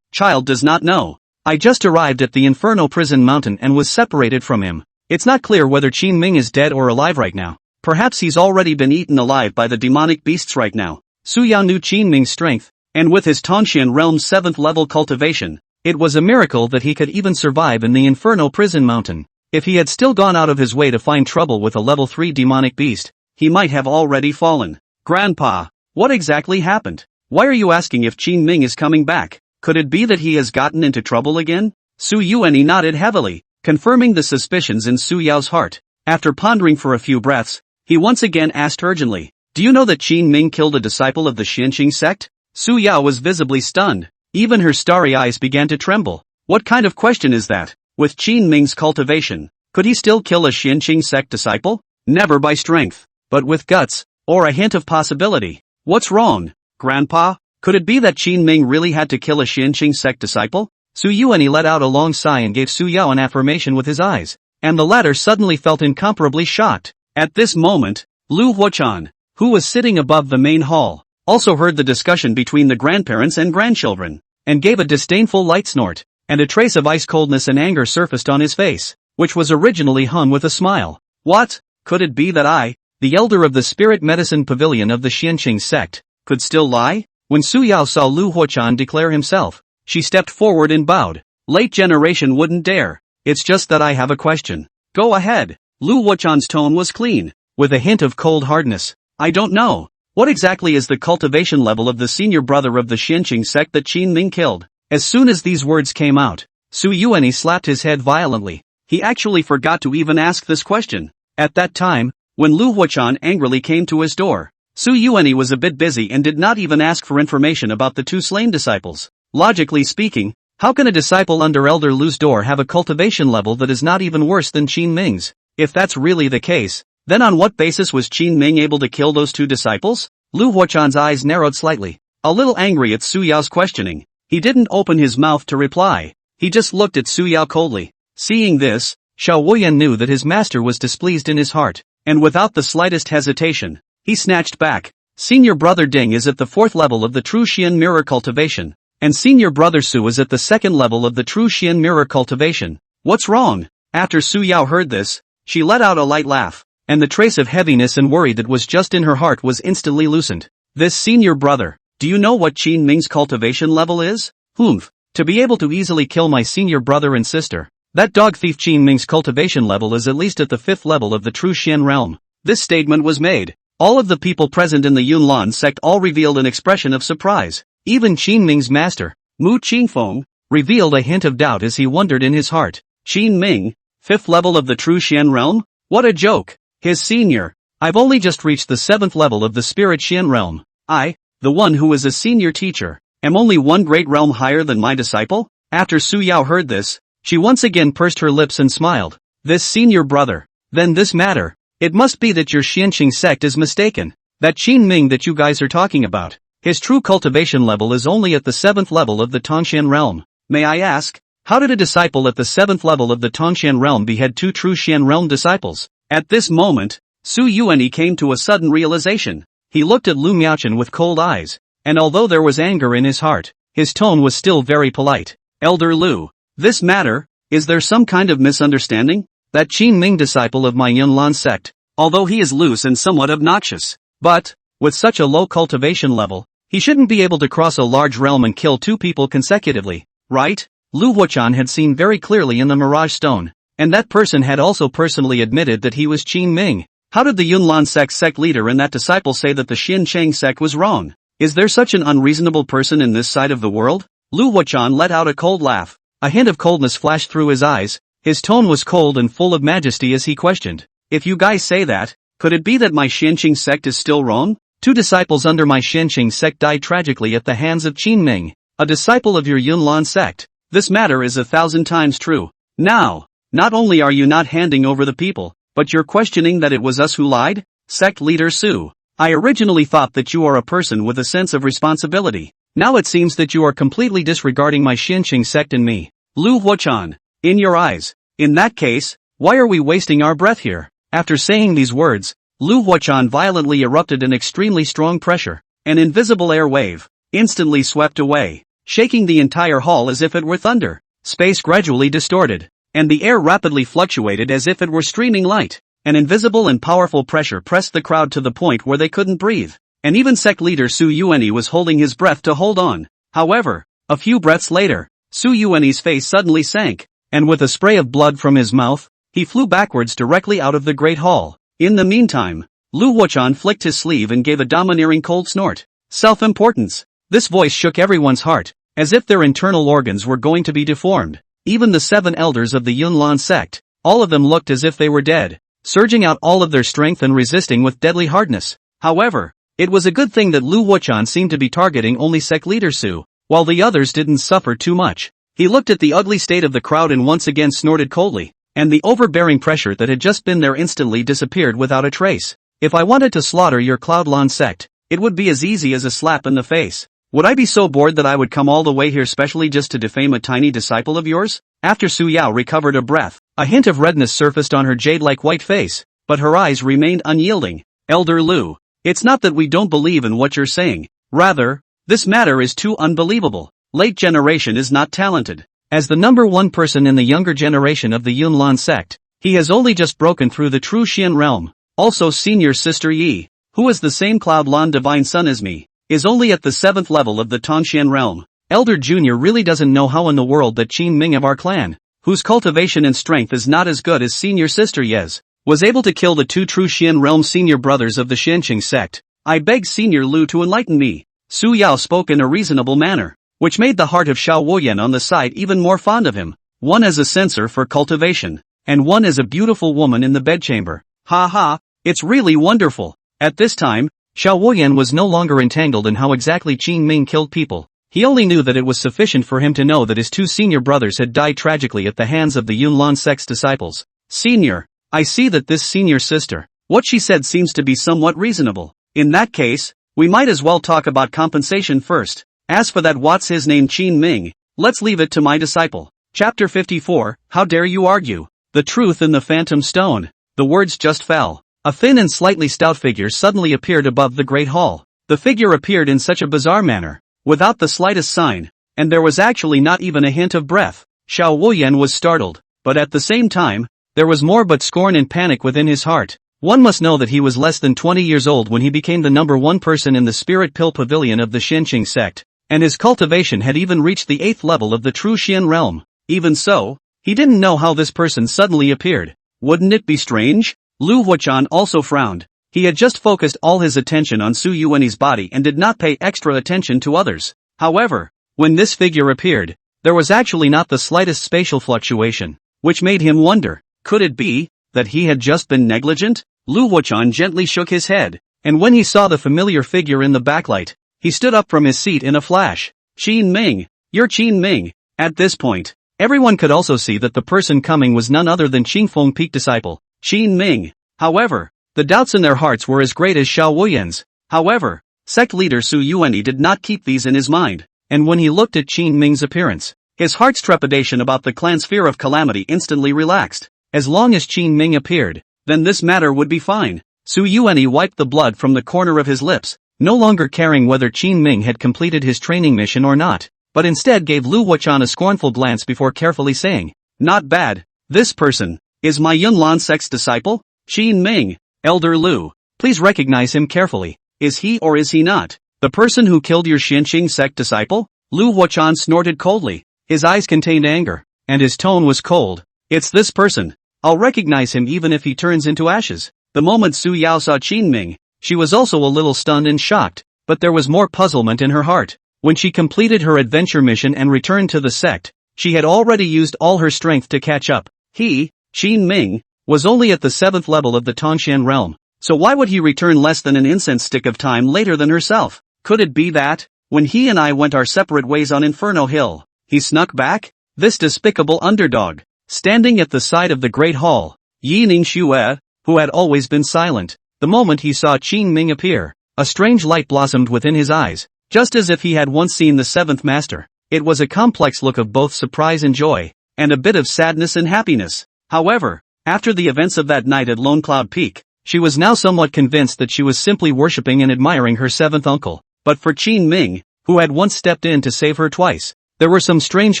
Child does not know. I just arrived at the Inferno Prison Mountain and was separated from him. It's not clear whether Qin Ming is dead or alive right now. Perhaps he's already been eaten alive by the demonic beasts right now. Su Yao knew Qin Ming's strength, and with his Tongxian realm's 7th level cultivation, it was a miracle that he could even survive in the Inferno Prison Mountain. If he had still gone out of his way to find trouble with a level 3 demonic beast, he might have already fallen. Grandpa, what exactly happened? Why are you asking if Qin Ming is coming back? Could it be that he has gotten into trouble again? Su Yuanyi nodded heavily, confirming the suspicions in Su Yao's heart. After pondering for a few breaths, he once again asked urgently, do you know that Qin Ming killed a disciple of the Xianqing sect? Su Yao was visibly stunned. Even her starry eyes began to tremble. What kind of question is that? With Qin Ming's cultivation, could he still kill a Xianqing sect disciple? Never by strength, but with guts, or a hint of possibility. What's wrong, Grandpa? Could it be that Qin Ming really had to kill a Xianqing sect disciple? Su Yuanyi let out a long sigh and gave Su Yao an affirmation with his eyes, and the latter suddenly felt incomparably shocked. At this moment, Lu Huachan, who was sitting above the main hall, also heard the discussion between the grandparents and grandchildren, and gave a disdainful light snort, and a trace of ice coldness and anger surfaced on his face, which was originally hung with a smile. What? Could it be that I, the elder of the spirit medicine pavilion of the Xianqing sect, could still lie? When Su Yao saw Lu Huachan declare himself, she stepped forward and bowed. Late generation wouldn't dare. It's just that I have a question. Go ahead. Lu Huachan's tone was clean, with a hint of cold hardness. I don't know. What exactly is the cultivation level of the senior brother of the Xianqing sect that Qin Ming killed? As soon as these words came out, Su Yuanyi slapped his head violently. He actually forgot to even ask this question. At that time, when Lu Huachan angrily came to his door. Su Yuanyi was a bit busy and did not even ask for information about the 2 slain disciples. Logically speaking, how can a disciple under Elder Lu's door have a cultivation level that is not even worse than Qin Ming's? If that's really the case, then on what basis was Qin Ming able to kill those 2 disciples? Lu Huachan's eyes narrowed slightly, a little angry at Su Yao's questioning. He didn't open his mouth to reply. He just looked at Su Yao coldly. Seeing this, Xiao Wuyan knew that his master was displeased in his heart, and without the slightest hesitation, he snatched back. Senior brother Ding is at the 4th level of the true Xian mirror cultivation, and senior brother Su is at the 2nd level of the true Xian mirror cultivation. What's wrong? After Su Yao heard this, she let out a light laugh, and the trace of heaviness and worry that was just in her heart was instantly loosened. This senior brother, do you know what Qin Ming's cultivation level is? Humph, to be able to easily kill my senior brother and sister. That dog thief Qin Ming's cultivation level is at least at the 5th level of the true Xian realm. This statement was made. All of the people present in the Yunlan sect all revealed an expression of surprise. Even Qin Ming's master, Mu Qingfeng, revealed a hint of doubt as he wondered in his heart. Qin Ming, 5th level of the true Xian realm? What a joke! His senior. I've only just reached the 7th level of the spirit Xian realm. I, the one who is a senior teacher, am only 1 great realm higher than my disciple? After Su Yao heard this, she once again pursed her lips and smiled. This senior brother. Then this matter. It must be that your Xianqing sect is mistaken. That Qin Ming that you guys are talking about. His true cultivation level is only at the 7th level of the Tongxian realm. May I ask, how did a disciple at the 7th level of the Tongxian realm behead 2 true Xian realm disciples? At this moment, Su Yuanyi came to a sudden realization. He looked at Lu Miaochen with cold eyes, and although there was anger in his heart, his tone was still very polite. Elder Lu, this matter, is there some kind of misunderstanding? That Qin Ming disciple of my Yunlan sect, although he is loose and somewhat obnoxious, but, with such a low cultivation level, he shouldn't be able to cross a large realm and kill 2 people consecutively, right? Lu Huachan had seen very clearly in the Mirage Stone, and that person had also personally admitted that he was Qin Ming. How did the Yunlan sect leader and that disciple say that the Xiancheng sect was wrong? Is there such an unreasonable person in this side of the world? Lu Huachan let out a cold laugh. A hint of coldness flashed through his eyes. His tone was cold and full of majesty as he questioned. If you guys say that, could it be that my Xianqing sect is still wrong? 2 disciples under my Xianqing sect died tragically at the hands of Qin Ming, a disciple of your Yunlan sect. This matter is 1,000 times true. Now, not only are you not handing over the people, but you're questioning that it was us who lied? Sect leader Su, I originally thought that you are a person with a sense of responsibility. Now it seems that you are completely disregarding my Xianqing sect and me. Lu Huachan, in your eyes. In that case, why are we wasting our breath here? After saying these words, Lu Huachan violently erupted an extremely strong pressure. An invisible air wave instantly swept away, shaking the entire hall as if it were thunder. Space gradually distorted, and the air rapidly fluctuated as if it were streaming light. An invisible and powerful pressure pressed the crowd to the point where they couldn't breathe. And even sect leader Su Yuanyi was holding his breath to hold on. However, a few breaths later, Su Yuanyi's face suddenly sank, and with a spray of blood from his mouth, he flew backwards directly out of the great hall. In the meantime, Lu Huachan flicked his sleeve and gave a domineering cold snort. Self-importance. This voice shook everyone's heart, as if their internal organs were going to be deformed. Even the 7 elders of the Yunlan sect, all of them looked as if they were dead, surging out all of their strength and resisting with deadly hardness. However, it was a good thing that Lu Huachan seemed to be targeting only sect leader Su, while the others didn't suffer too much. He looked at the ugly state of the crowd and once again snorted coldly, and the overbearing pressure that had just been there instantly disappeared without a trace. If I wanted to slaughter your Cloudlan sect, it would be as easy as a slap in the face. Would I be so bored that I would come all the way here specially just to defame a tiny disciple of yours? After Su Yao recovered a breath, a hint of redness surfaced on her jade-like white face, but her eyes remained unyielding. Elder Lu, it's not that we don't believe in what you're saying. Rather, this matter is too unbelievable. Late generation is not talented. As the #1 person in the younger generation of the Yunlan sect, he has only just broken through the true Xian realm. Also senior sister Yi, who is the same Cloudlan divine son as me, is only at the 7th level of the Tongxian realm. Elder Junior really doesn't know how in the world that Qin Ming of our clan, whose cultivation and strength is not as good as senior sister Yez, was able to kill the 2 true Xian realm senior brothers of the Xianqing sect. I beg Senior Lu to enlighten me. Su Yao spoke in a reasonable manner, which made the heart of Xiao Wuyan on the side even more fond of him. One as a censor for cultivation, and one as a beautiful woman in the bedchamber. Ha ha, It's really wonderful. At this time, Xiao Wuyan was no longer entangled in how exactly Qin Ming killed people. He only knew that it was sufficient for him to know that his two senior brothers had died tragically at the hands of the Yunlan sect's disciples. Senior, I see that this senior sister, what she said seems to be somewhat reasonable. In that case, we might as well talk about compensation first. As for that what's his name Qin Ming, let's leave it to my disciple. Chapter 54, How dare you argue? The truth in the phantom stone. The words just fell. A thin and slightly stout figure suddenly appeared above the great hall. The figure appeared in such a bizarre manner, without the slightest sign, and there was actually not even a hint of breath. Xiao Wuyan was startled, but at the same time, there was more but scorn and panic within his heart. One must know that he was less than 20 years old when he became the number one person in the Spirit Pill Pavilion of the Xianqing sect, and his cultivation had even reached the 8th level of the true Xian realm. Even so, he didn't know how this person suddenly appeared. Wouldn't it be strange? Lu Huachan also frowned. He had just focused all his attention on Su Yuanyi's body and did not pay extra attention to others. However, when this figure appeared, there was actually not the slightest spatial fluctuation, which made him wonder, could it be that he had just been negligent? Lu Huachan gently shook his head, and when he saw the familiar figure in the backlight, he stood up from his seat in a flash. Qin Ming, you're Qin Ming. At this point, everyone could also see that the person coming was none other than Qingfeng Peak disciple, Qin Ming. However, the doubts in their hearts were as great as Xiao Wuyan's. However, sect leader Su Yuanyi did not keep these in his mind, and when he looked at Qin Ming's appearance, his heart's trepidation about the clan's fear of calamity instantly relaxed. As long as Qin Ming appeared, then this matter would be fine. Su Yuanyi wiped the blood from the corner of his lips, no longer caring whether Qin Ming had completed his training mission or not, but instead gave Lu Huachan a scornful glance before carefully saying, "Not bad. This person is my Yunlan sect's disciple, Qin Ming. Elder Lu, please recognize him carefully. Is he or is he not the person who killed your Xianqing sect disciple?" Lu Huachan snorted coldly. His eyes contained anger, and his tone was cold. "It's this person. I'll recognize him even if he turns into ashes." The moment Su Yao saw Qin Ming, she was also a little stunned and shocked, but there was more puzzlement in her heart. When she completed her adventure mission and returned to the sect, she had already used all her strength to catch up. He, Qin Ming, was only at the 7th level of the Tongxian realm, so why would he return less than an incense stick of time later than herself? Could it be that, when he and I went our separate ways on Inferno Hill, he snuck back? This despicable underdog. Standing at the side of the great hall, Yi Ningxue, who had always been silent, the moment he saw Qin Ming appear, a strange light blossomed within his eyes, just as if he had once seen the 7th master. It was a complex look of both surprise and joy, and a bit of sadness and happiness. However, after the events of that night at Lone Cloud Peak, she was now somewhat convinced that she was simply worshipping and admiring her 7th uncle. But for Qin Ming, who had once stepped in to save her twice, there were some strange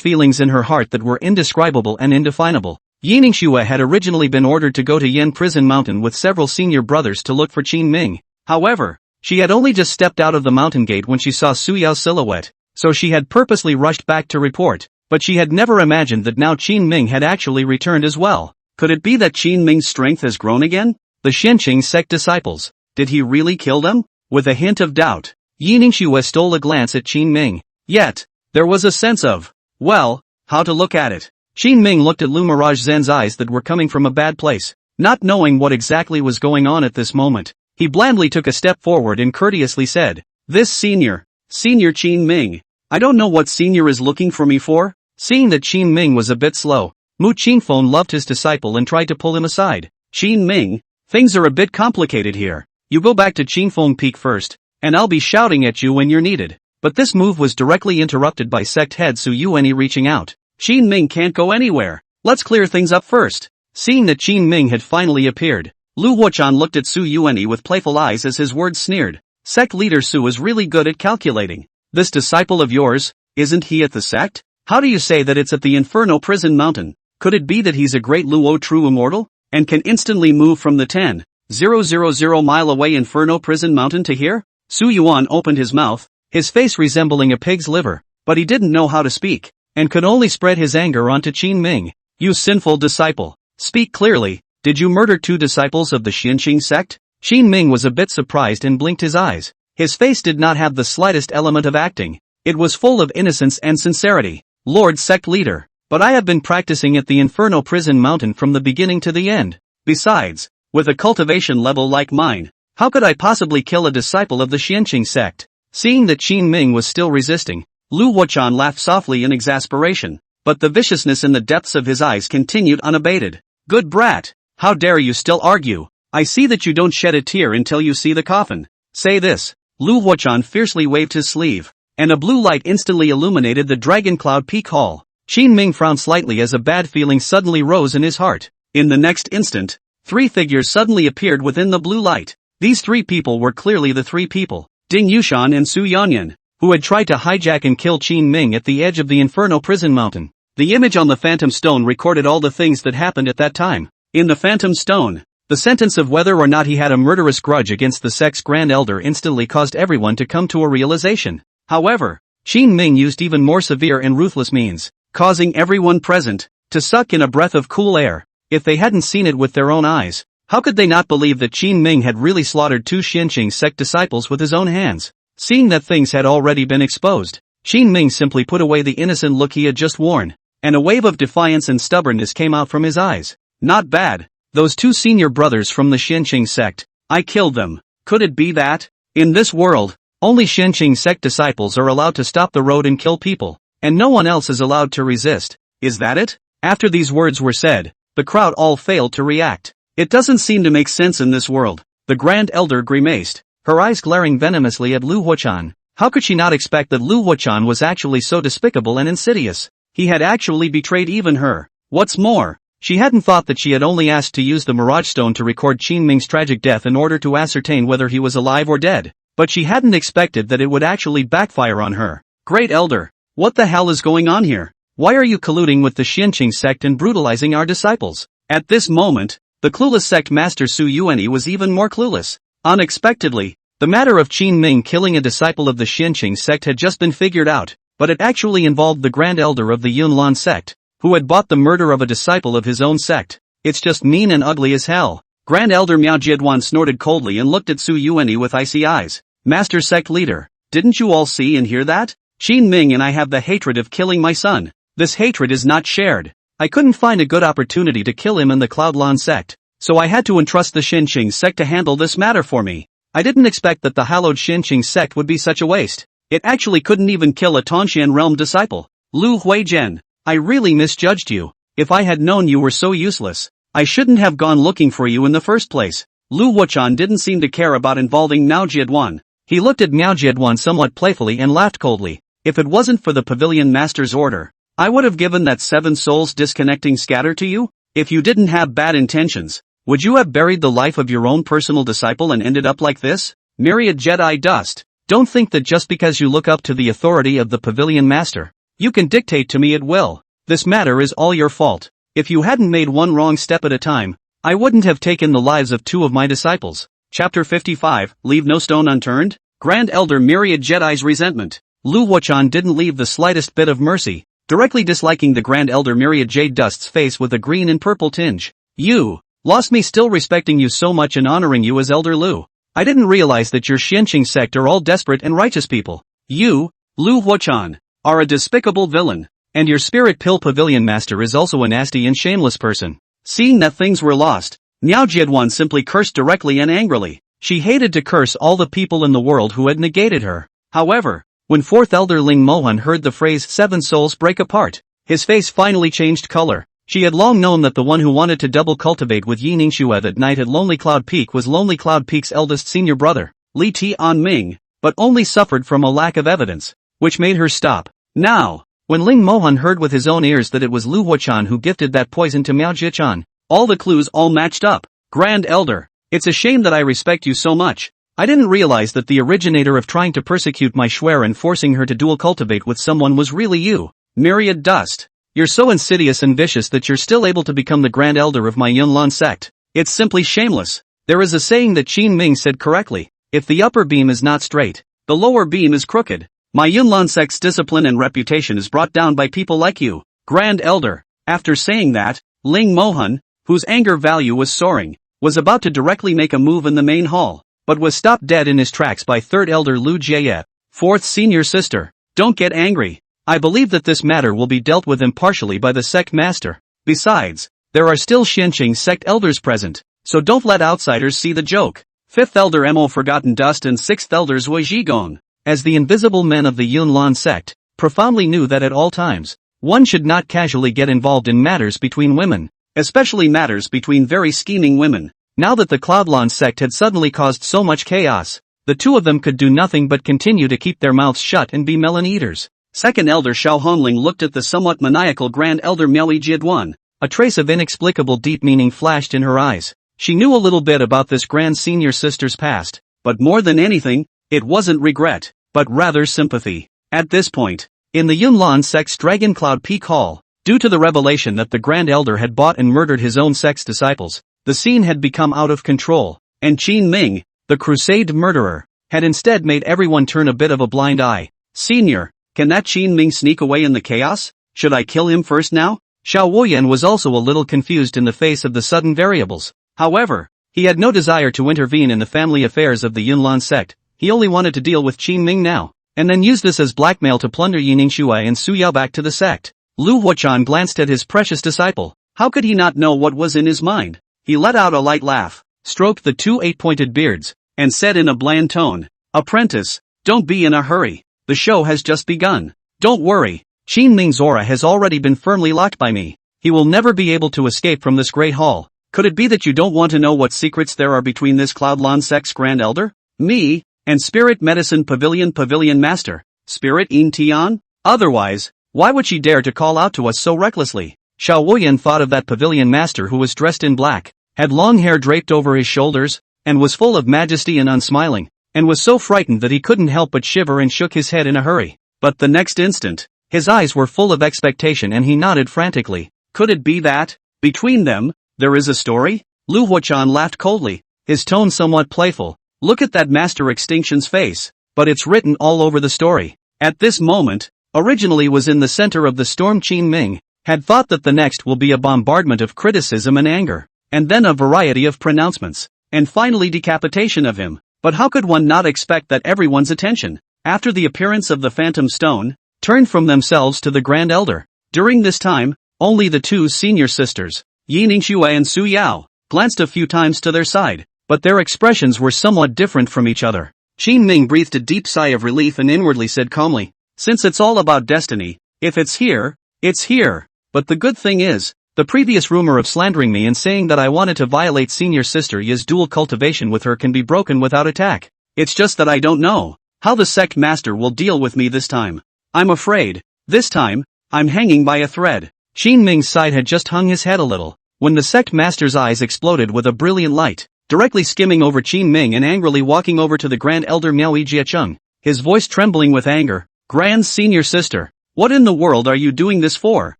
feelings in her heart that were indescribable and indefinable. Yi Ningxue had originally been ordered to go to Yen Prison Mountain with several senior brothers to look for Qin Ming. However, she had only just stepped out of the mountain gate when she saw Su Yao's silhouette, so she had purposely rushed back to report, but she had never imagined that now Qin Ming had actually returned as well. Could it be that Qin Ming's strength has grown again? The Xianqing sect disciples, did he really kill them? With a hint of doubt, Yi Ningxue stole a glance at Qin Ming. Yet, there was a sense of, well, how to look at it. Qin Ming looked at Lu Mirage Zen's eyes that were coming from a bad place. Not knowing what exactly was going on at this moment, he blandly took a step forward and courteously said, "This Senior Qin Ming. I don't know what Senior is looking for me for." Seeing that Qin Ming was a bit slow, Mu Qingfeng loved his disciple and tried to pull him aside. "Qin Ming, things are a bit complicated here. You go back to Qingfeng Peak first, and I'll be shouting at you when you're needed." But this move was directly interrupted by sect head Su Yuanyi reaching out. "Qin Ming can't go anywhere. Let's clear things up first." Seeing that Qin Ming had finally appeared, Lu Huachan looked at Su Yuanyi with playful eyes as his words sneered. Sect leader Su is really good at calculating. "This disciple of yours, isn't he at the sect? How do you say that it's at the Inferno Prison Mountain? Could it be that he's a great Luo true immortal, and can instantly move from the 10,000 mile away Inferno Prison Mountain to here?" Su Yuan opened his mouth, his face resembling a pig's liver, but he didn't know how to speak, and could only spread his anger onto Qin Ming. "You sinful disciple. Speak clearly, did you murder 2 disciples of the Xianqing sect?" Qin Ming was a bit surprised and blinked his eyes. His face did not have the slightest element of acting. It was full of innocence and sincerity. "Lord Sect Leader, but I have been practicing at the Inferno Prison Mountain from the beginning to the end. Besides, With a cultivation level like mine, how could I possibly kill a disciple of the Xianqing sect? Seeing that Qin Ming was still resisting, Lu Wuchan laughed softly in exasperation, but the viciousness in the depths of his eyes continued unabated. Good brat, how dare you still argue? I see that you don't shed a tear until you see the coffin. Say this. Lu Wuchan fiercely waved his sleeve, and a blue light instantly illuminated the Dragon Cloud Peak Hall. Qin Ming frowned slightly as a bad feeling suddenly rose in his heart. In the next instant, 3 figures suddenly appeared within the blue light. These 3 people were clearly the 3 people, Ding Yushan and Su Yanyan, who had tried to hijack and kill Qin Ming at the edge of the Inferno Prison Mountain. The image on the Phantom Stone recorded all the things that happened at that time. In the Phantom Stone, the sentence of whether or not he had a murderous grudge against the sect's Grand Elder instantly caused everyone to come to a realization. However, Qin Ming used even more severe and ruthless means, causing everyone present to suck in a breath of cool air. If they hadn't seen it with their own eyes, how could they not believe that Qin Ming had really slaughtered 2 Xianqing sect disciples with his own hands? Seeing that things had already been exposed, Qin Ming simply put away the innocent look he had just worn, and a wave of defiance and stubbornness came out from his eyes. Not bad. Those 2 senior brothers from the Xianqing sect, I killed them. Could it be that? In this world, only Xianqing sect disciples are allowed to stop the road and kill people, and no one else is allowed to resist. Is that it? After these words were said, the crowd all failed to react. It doesn't seem to make sense in this world. The Grand Elder grimaced, her eyes glaring venomously at Lu Wuchan. How could she not expect that Lu Wuchan was actually so despicable and insidious? He had actually betrayed even her. What's more, she hadn't thought that she had only asked to use the Mirage Stone to record Qin Ming's tragic death in order to ascertain whether he was alive or dead. But she hadn't expected that it would actually backfire on her. Great Elder, what the hell is going on here? Why are you colluding with the Xianqing sect and brutalizing our disciples? At this moment, the clueless sect master Su Yuanyi was even more clueless. Unexpectedly, the matter of Qin Ming killing a disciple of the Xianqing sect had just been figured out, but it actually involved the Grand Elder of the Yunlan sect, who had bought the murder of a disciple of his own sect. It's just mean and ugly as hell. Grand Elder Miao Jieduan snorted coldly and looked at Su Yuanyi with icy eyes. Master sect leader, didn't you all see and hear that? Qin Ming and I have the hatred of killing my son. This hatred is not shared. I couldn't find a good opportunity to kill him in the Cloudlan sect, so I had to entrust the Xianqing sect to handle this matter for me. I didn't expect that the hallowed Xianqing sect would be such a waste. It actually couldn't even kill a Tongxian realm disciple. Lu Huizhen, I really misjudged you. If I had known you were so useless, I shouldn't have gone looking for you in the first place. Lu Wuchan didn't seem to care about involving Miao Jieduan. He looked at Miao Jieduan somewhat playfully and laughed coldly. If it wasn't for the pavilion master's order, I would have given that 7 souls disconnecting scatter to you. If you didn't have bad intentions, would you have buried the life of your own personal disciple and ended up like this? Myriad Jedi dust. Don't think that just because you look up to the authority of the pavilion master, you can dictate to me at will. This matter is all your fault. If you hadn't made one wrong step at a time, I wouldn't have taken the lives of 2 of my disciples. Chapter 55, Leave no stone unturned? Grand Elder Myriad Jedi's resentment. Lu Wuchan didn't leave the slightest bit of mercy, directly disliking the Grand Elder Myriad Jade Dust's face with a green and purple tinge. You lost me still respecting you so much and honoring you as Elder Lu. I didn't realize that your Xianqing sect are all desperate and righteous people. You, Lu Wuchan, are a despicable villain, and your Spirit Pill Pavilion Master is also a nasty and shameless person. Seeing that things were lost, Miao Jieduan simply cursed directly and angrily. She hated to curse all the people in the world who had negated her. However, when 4th Elder Ling Mohan heard the phrase 7 souls break apart, his face finally changed color. She had long known that the one who wanted to double cultivate with Yi Ningxue that night at Lonely Cloud Peak was Lonely Cloud Peak's eldest senior brother, Li Tianming, but only suffered from a lack of evidence, which made her stop. Now, when Ling Mohan heard with his own ears that it was Lu Wuchan who gifted that poison to Miao Jichan, all the clues all matched up. Grand Elder, it's a shame that I respect you so much. I didn't realize that the originator of trying to persecute my Schwer and forcing her to dual cultivate with someone was really you. Myriad Dust. You're so insidious and vicious that you're still able to become the Grand Elder of my Yunlan sect. It's simply shameless. There is a saying that Qin Ming said correctly. If the upper beam is not straight, the lower beam is crooked. My Yunlan sect's discipline and reputation is brought down by people like you, Grand Elder. After saying that, Ling Mohan, whose anger value was soaring, was about to directly make a move in the main hall, but was stopped dead in his tracks by 3rd Elder Lu Jie, 4th senior sister. Don't get angry. I believe that this matter will be dealt with impartially by the sect master. Besides, there are still Xianqing sect elders present. so don't let outsiders see the joke. 5th Elder Mo Forgotten Dust and 6th Elder Zui Zhigong. As the invisible men of the Yunlan sect, profoundly knew that at all times, one should not casually get involved in matters between women, especially matters between very scheming women. Now that the Cloudlan sect had suddenly caused so much chaos, the two of them could do nothing but continue to keep their mouths shut and be melon eaters. 2nd Elder Xiao Hongling looked at the somewhat maniacal Grand Elder Mieli Jidwan. A trace of inexplicable deep meaning flashed in her eyes. She knew a little bit about this Grand Senior Sister's past, but more than anything, it wasn't regret, but rather sympathy. At this point, in the Yunlan sect's Dragon Cloud Peak Hall, due to the revelation that the Grand Elder had bought and murdered his own sect's disciples, the scene had become out of control, and Qin Ming, the Crusade murderer, had instead made everyone turn a bit of a blind eye. Senior, can that Qin Ming sneak away in the chaos? Should I kill him first now? Xiao Woyan was also a little confused in the face of the sudden variables. However, he had no desire to intervene in the family affairs of the Yunlan sect. He only wanted to deal with Qin Ming now, and then use this as blackmail to plunder Yining Shuai and Su Yao back to the sect. Lu Huachan glanced at his precious disciple. How could he not know what was in his mind? He let out a light laugh, stroked the two 8-pointed beards, and said in a bland tone, "Apprentice, don't be in a hurry. The show has just begun. Don't worry, Qin Ming's aura has already been firmly locked by me. He will never be able to escape from this great hall. Could it be that you don't want to know what secrets there are between this Cloudlan sect's Grand Elder, me, and Spirit Medicine Pavilion Master, Spirit In Tian? Otherwise, why would she dare to call out to us so recklessly?" Xiao Woyan thought of that Pavilion Master who was dressed in black, had long hair draped over his shoulders, and was full of majesty and unsmiling, and was so frightened that he couldn't help but shiver and shook his head in a hurry. But the next instant, his eyes were full of expectation and he nodded frantically. Could it be that, between them, there is a story? Lu Huachan laughed coldly, his tone somewhat playful. Look at that Master Extinction's face, but it's written all over the story. At this moment, originally was in the center of the storm. Qin Ming had thought that the next will be a bombardment of criticism and anger, and then a variety of pronouncements, and finally decapitation of him. But how could one not expect that everyone's attention, after the appearance of the Phantom Stone, turned from themselves to the Grand Elder? During this time, only the two senior sisters, Yining Shuai and Su Yao, glanced a few times to their side, but their expressions were somewhat different from each other. Qin Ming breathed a deep sigh of relief and inwardly said calmly, "Since it's all about destiny, if it's here, it's here. But the good thing is, the previous rumor of slandering me and saying that I wanted to violate senior sister Yi's dual cultivation with her can be broken without attack. It's just that I don't know how the sect master will deal with me this time. I'm afraid, this time, I'm hanging by a thread." Qin Ming's side had just hung his head a little, when the sect master's eyes exploded with a brilliant light, directly skimming over Qin Ming and angrily walking over to the Grand Elder Miao Jiacheng, his voice trembling with anger. "Grand Senior Sister, what in the world are you doing this for?"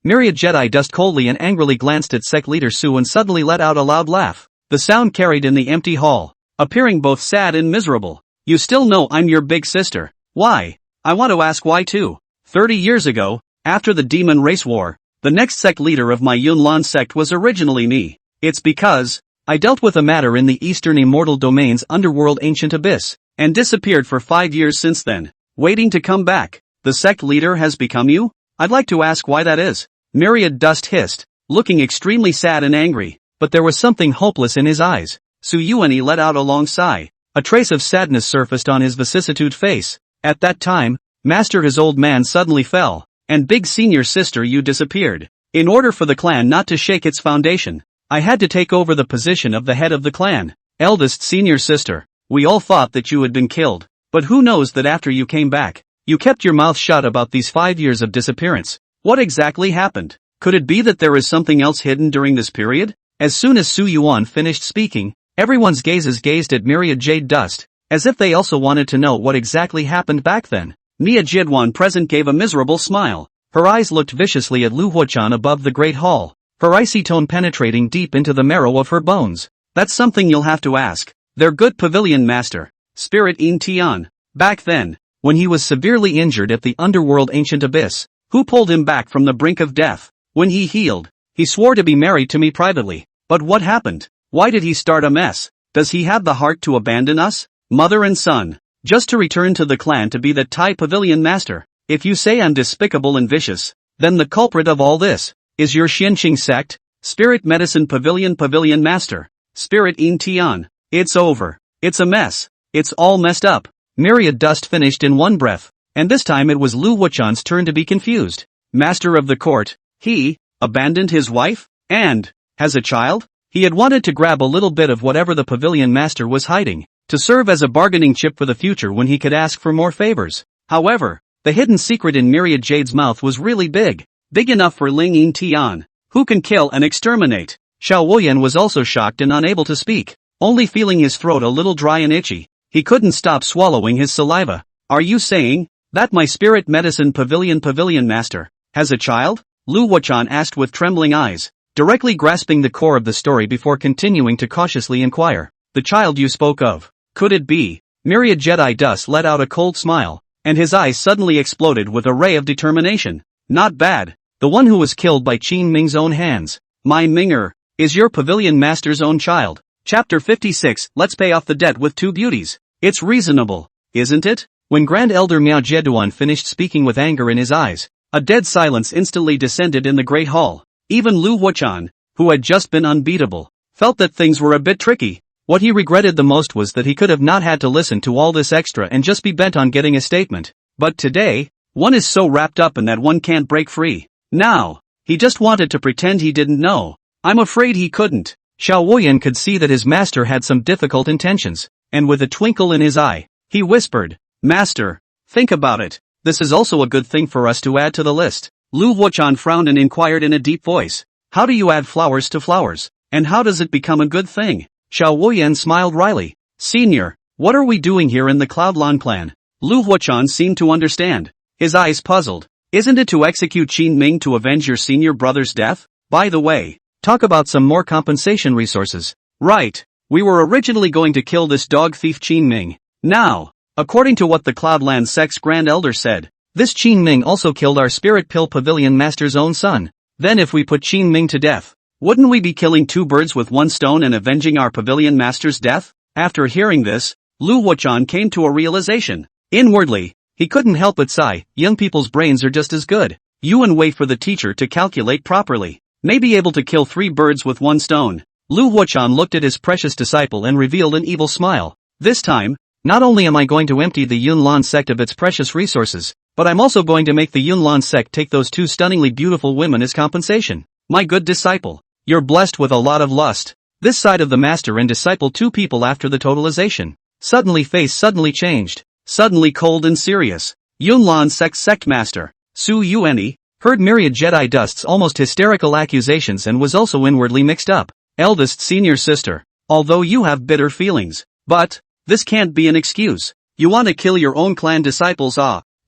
Myriad Jedi dust coldly and angrily glanced at sect leader Su and suddenly let out a loud laugh. The sound carried in the empty hall, appearing both sad and miserable. "You still know I'm your big sister. Why? I want to ask why too. 30 years ago, after the Demon Race War, the next sect leader of my Yunlan sect was originally me. It's because I dealt with a matter in the Eastern Immortal Domain's underworld ancient abyss, and disappeared for 5 years since then, waiting to come back. The sect leader has become you? I'd like to ask why that is." Myriad Dust hissed, looking extremely sad and angry, but there was something hopeless in his eyes. Su Yuani let out a long sigh. A trace of sadness surfaced on his vicissitude face. At that time, Master his old man suddenly fell, and big senior sister Yu disappeared. In order for the clan not to shake its foundation, I had to take over the position of the head of the clan. Eldest senior sister, we all thought that you had been killed, but who knows that after you came back, you kept your mouth shut about these 5 years of disappearance. What exactly happened? Could it be that there is something else hidden during this period? As soon as Su Yuan finished speaking, everyone's gazes gazed at Myriad Jade Dust, as if they also wanted to know what exactly happened back then. Mia Jidwan present gave a miserable smile. Her eyes looked viciously at Lu Huachan above the great hall, her icy tone penetrating deep into the marrow of her bones. "That's something you'll have to ask their good pavilion master, Spirit In Tian. Back then, when he was severely injured at the underworld ancient abyss, who pulled him back from the brink of death? When he healed, he swore to be married to me privately. But what happened? Why did he start a mess? Does he have the heart to abandon us, mother and son, just to return to the clan to be the Thai pavilion master? If you say I'm despicable and vicious, then the culprit of all this is your Xianqing sect, Spirit Medicine Pavilion master." Spirit in Tian. It's over. It's a mess. It's all messed up. Myriad Dust finished in one breath. And this time it was Lu Wuchan's turn to be confused. Master of the court. He abandoned his wife? And has a child? He had wanted to grab a little bit of whatever the pavilion master was hiding, to serve as a bargaining chip for the future when he could ask for more favors. However, the hidden secret in Myriad Jade's mouth was really big. Big enough for Ling Yin Tian, who can kill and exterminate. Xiao Wuyan was also shocked and unable to speak, only feeling his throat a little dry and itchy. He couldn't stop swallowing his saliva. Are you saying that my spirit medicine pavilion master has a child? Lu Wuchan asked with trembling eyes, directly grasping the core of the story before continuing to cautiously inquire. The child you spoke of, could it be? Myriad Jedi Dust let out a cold smile, and his eyes suddenly exploded with a ray of determination. Not bad. The one who was killed by Qin Ming's own hands. My Minger is your pavilion master's own child. Chapter 56, Let's pay off the debt with two beauties. It's reasonable, isn't it? When Grand Elder Miao Zheduan finished speaking with anger in his eyes, a dead silence instantly descended in the Great Hall. Even Lu Wuchan, who had just been unbeatable, felt that things were a bit tricky. What he regretted the most was that he could have not had to listen to all this extra and just be bent on getting a statement. But today, one is so wrapped up in that one can't break free. Now, he just wanted to pretend he didn't know. I'm afraid he couldn't. Xiao Wuyan could see that his master had some difficult intentions, and with a twinkle in his eye, he whispered, Master, think about it. This is also a good thing for us to add to the list. Lu Wuchan frowned and inquired in a deep voice. How do you add flowers to flowers? And how does it become a good thing? Xiao Wuyan smiled wryly. Senior, what are we doing here in the Cloudland plan? Lu Wuchan seemed to understand. His eyes puzzled. Isn't it to execute Qin Ming to avenge your senior brother's death? By the way, talk about some more compensation resources. Right. We were originally going to kill this dog thief Qin Ming. Now, according to what the Cloudland Sect's Grand Elder said, this Qin Ming also killed our Spirit Pill Pavilion Master's own son. Then if we put Qin Ming to death, wouldn't we be killing two birds with one stone and avenging our Pavilion Master's death? After hearing this, Lu Wuchan came to a realization. Inwardly, he couldn't help but sigh. Young people's brains are just as good. Yuan wait for the teacher to calculate properly. May be able to kill three birds with one stone. Lu Wuchan looked at his precious disciple and revealed an evil smile. This time, not only am I going to empty the Yunlan sect of its precious resources, but I'm also going to make the Yunlan sect take those two stunningly beautiful women as compensation. My good disciple, you're blessed with a lot of lust. This side of the master and disciple, two people after the totalization. Suddenly face suddenly changed. Suddenly cold and serious. Yunlan sect master, Su Yuani, heard Myriad Jedi Dust's almost hysterical accusations and was also inwardly mixed up. Eldest senior sister, although you have bitter feelings, but this can't be an excuse. You want to kill your own clan disciples?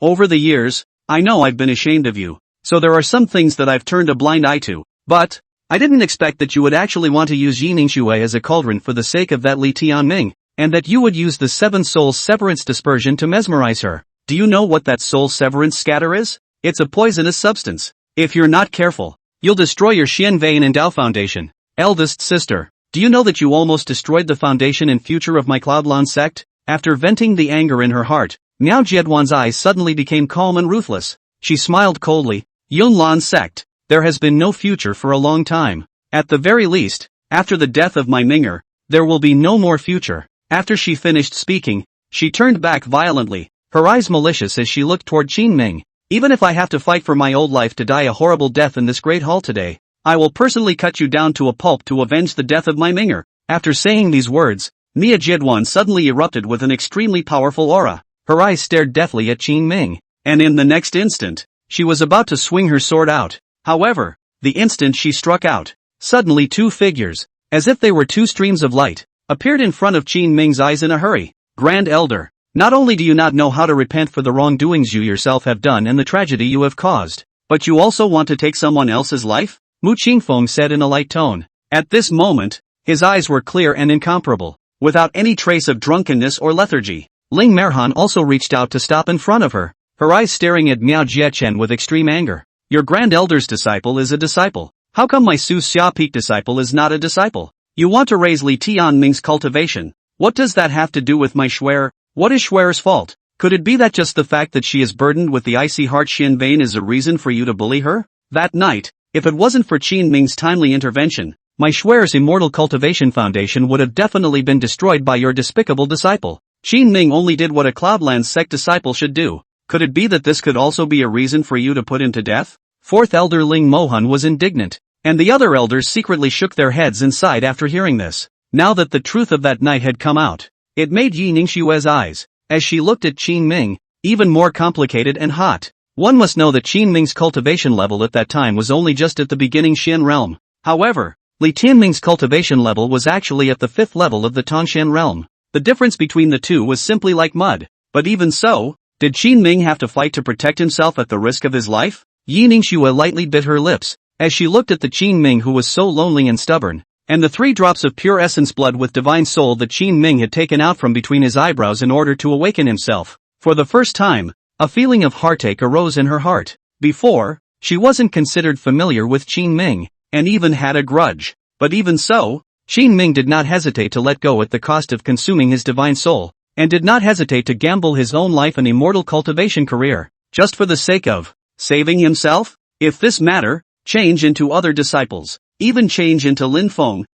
Over the years, I know I've been ashamed of you, so there are some things that I've turned a blind eye to, but I didn't expect that you would actually want to use Yining Shui as a cauldron for the sake of that Li Tianming, and that you would use the Seven Souls Severance Dispersion to mesmerize her. Do you know what that Soul Severance Scatter is? It's a poisonous substance. If you're not careful, you'll destroy your Xian Vein and Dao Foundation. Eldest sister, do you know that you almost destroyed the foundation and future of my Cloudland sect? After venting the anger in her heart, Miao Zheduan's eyes suddenly became calm and ruthless. She smiled coldly. Yunlan sect, there has been no future for a long time. At the very least, after the death of my Minger, there will be no more future. After she finished speaking, she turned back violently, her eyes malicious as she looked toward Qin Ming. Even if I have to fight for my old life to die a horrible death in this great hall today, I will personally cut you down to a pulp to avenge the death of my Minger. After saying these words, Miao Zheduan suddenly erupted with an extremely powerful aura. Her eyes stared deathly at Qin Ming, and in the next instant, she was about to swing her sword out. However, the instant she struck out, suddenly two figures, as if they were two streams of light, appeared in front of Qin Ming's eyes in a hurry. Grand Elder, not only do you not know how to repent for the wrongdoings you yourself have done and the tragedy you have caused, but you also want to take someone else's life? Mu Qingfeng said in a light tone. At this moment, his eyes were clear and incomparable, without any trace of drunkenness or lethargy. Ling Merhan also reached out to stop in front of her, her eyes staring at Miao Zhechen with extreme anger. Your Grand Elder's disciple is a disciple. How come my Su Xia Peak disciple is not a disciple? You want to raise Li Tianming's cultivation. What does that have to do with my Shuer? What is Shuer's fault? Could it be that just the fact that she is burdened with the icy heart Xian Vein is a reason for you to bully her? That night, if it wasn't for Qin Ming's timely intervention, my Schwer's Immortal Cultivation Foundation would have definitely been destroyed by your despicable disciple. Qin Ming only did what a Cloudlands sect disciple should do. Could it be that this could also be a reason for you to put him to death? Fourth Elder Ling Mohan was indignant, and the other elders secretly shook their heads inside after hearing this. Now that the truth of that night had come out, it made Yi Ningxue's eyes, as she looked at Qin Ming, even more complicated and hot. One must know that Qin Ming's cultivation level at that time was only just at the beginning Xian realm. However, Li Tianming's cultivation level was actually at the 5th level of the Tongxian realm. The difference between the two was simply like mud. But even so, did Qin Ming have to fight to protect himself at the risk of his life? Yi Ningxue lightly bit her lips, as she looked at the Qin Ming who was so lonely and stubborn, and the 3 drops of pure essence blood with divine soul that Qin Ming had taken out from between his eyebrows in order to awaken himself. For the first time, a feeling of heartache arose in her heart. Before, she wasn't considered familiar with Qin Ming, and even had a grudge. But even so, Qin Ming did not hesitate to let go at the cost of consuming his divine soul, and did not hesitate to gamble his own life and immortal cultivation career, just for the sake of saving himself? If this matter, change into other disciples, even change into Lin Feng,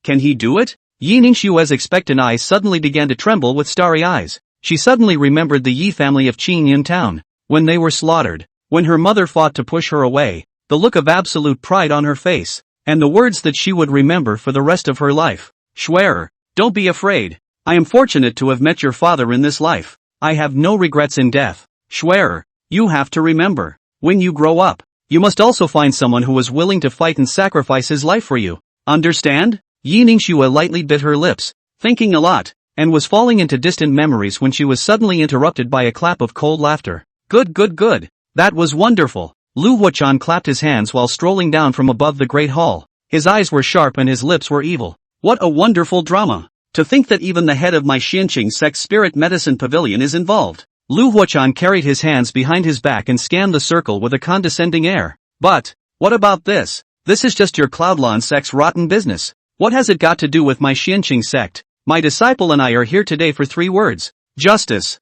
can he do it? Yi Ningxue's expectant eyes suddenly began to tremble with starry eyes. She suddenly remembered the Yi family of Qingyun town, when they were slaughtered, when her mother fought to push her away, the look of absolute pride on her face, and the words that she would remember for the rest of her life. Schwerer, don't be afraid. I am fortunate to have met your father in this life. I have no regrets in death. Schwerer, you have to remember, when you grow up, you must also find someone who is willing to fight and sacrifice his life for you. Understand? Yi Ningxue lightly bit her lips, thinking a lot, and was falling into distant memories when she was suddenly interrupted by a clap of cold laughter. Good. That was wonderful. Lu Huachan clapped his hands while strolling down from above the great hall. His eyes were sharp and his lips were evil. What a wonderful drama. To think that even the head of my Xianqing sect spirit medicine pavilion is involved. Lu Huachan carried his hands behind his back and scanned the circle with a condescending air. But, what about this? This is just your Cloudlands sect's rotten business. What has it got to do with my Xianqing sect? My disciple and I are here today for 3 words. Justice,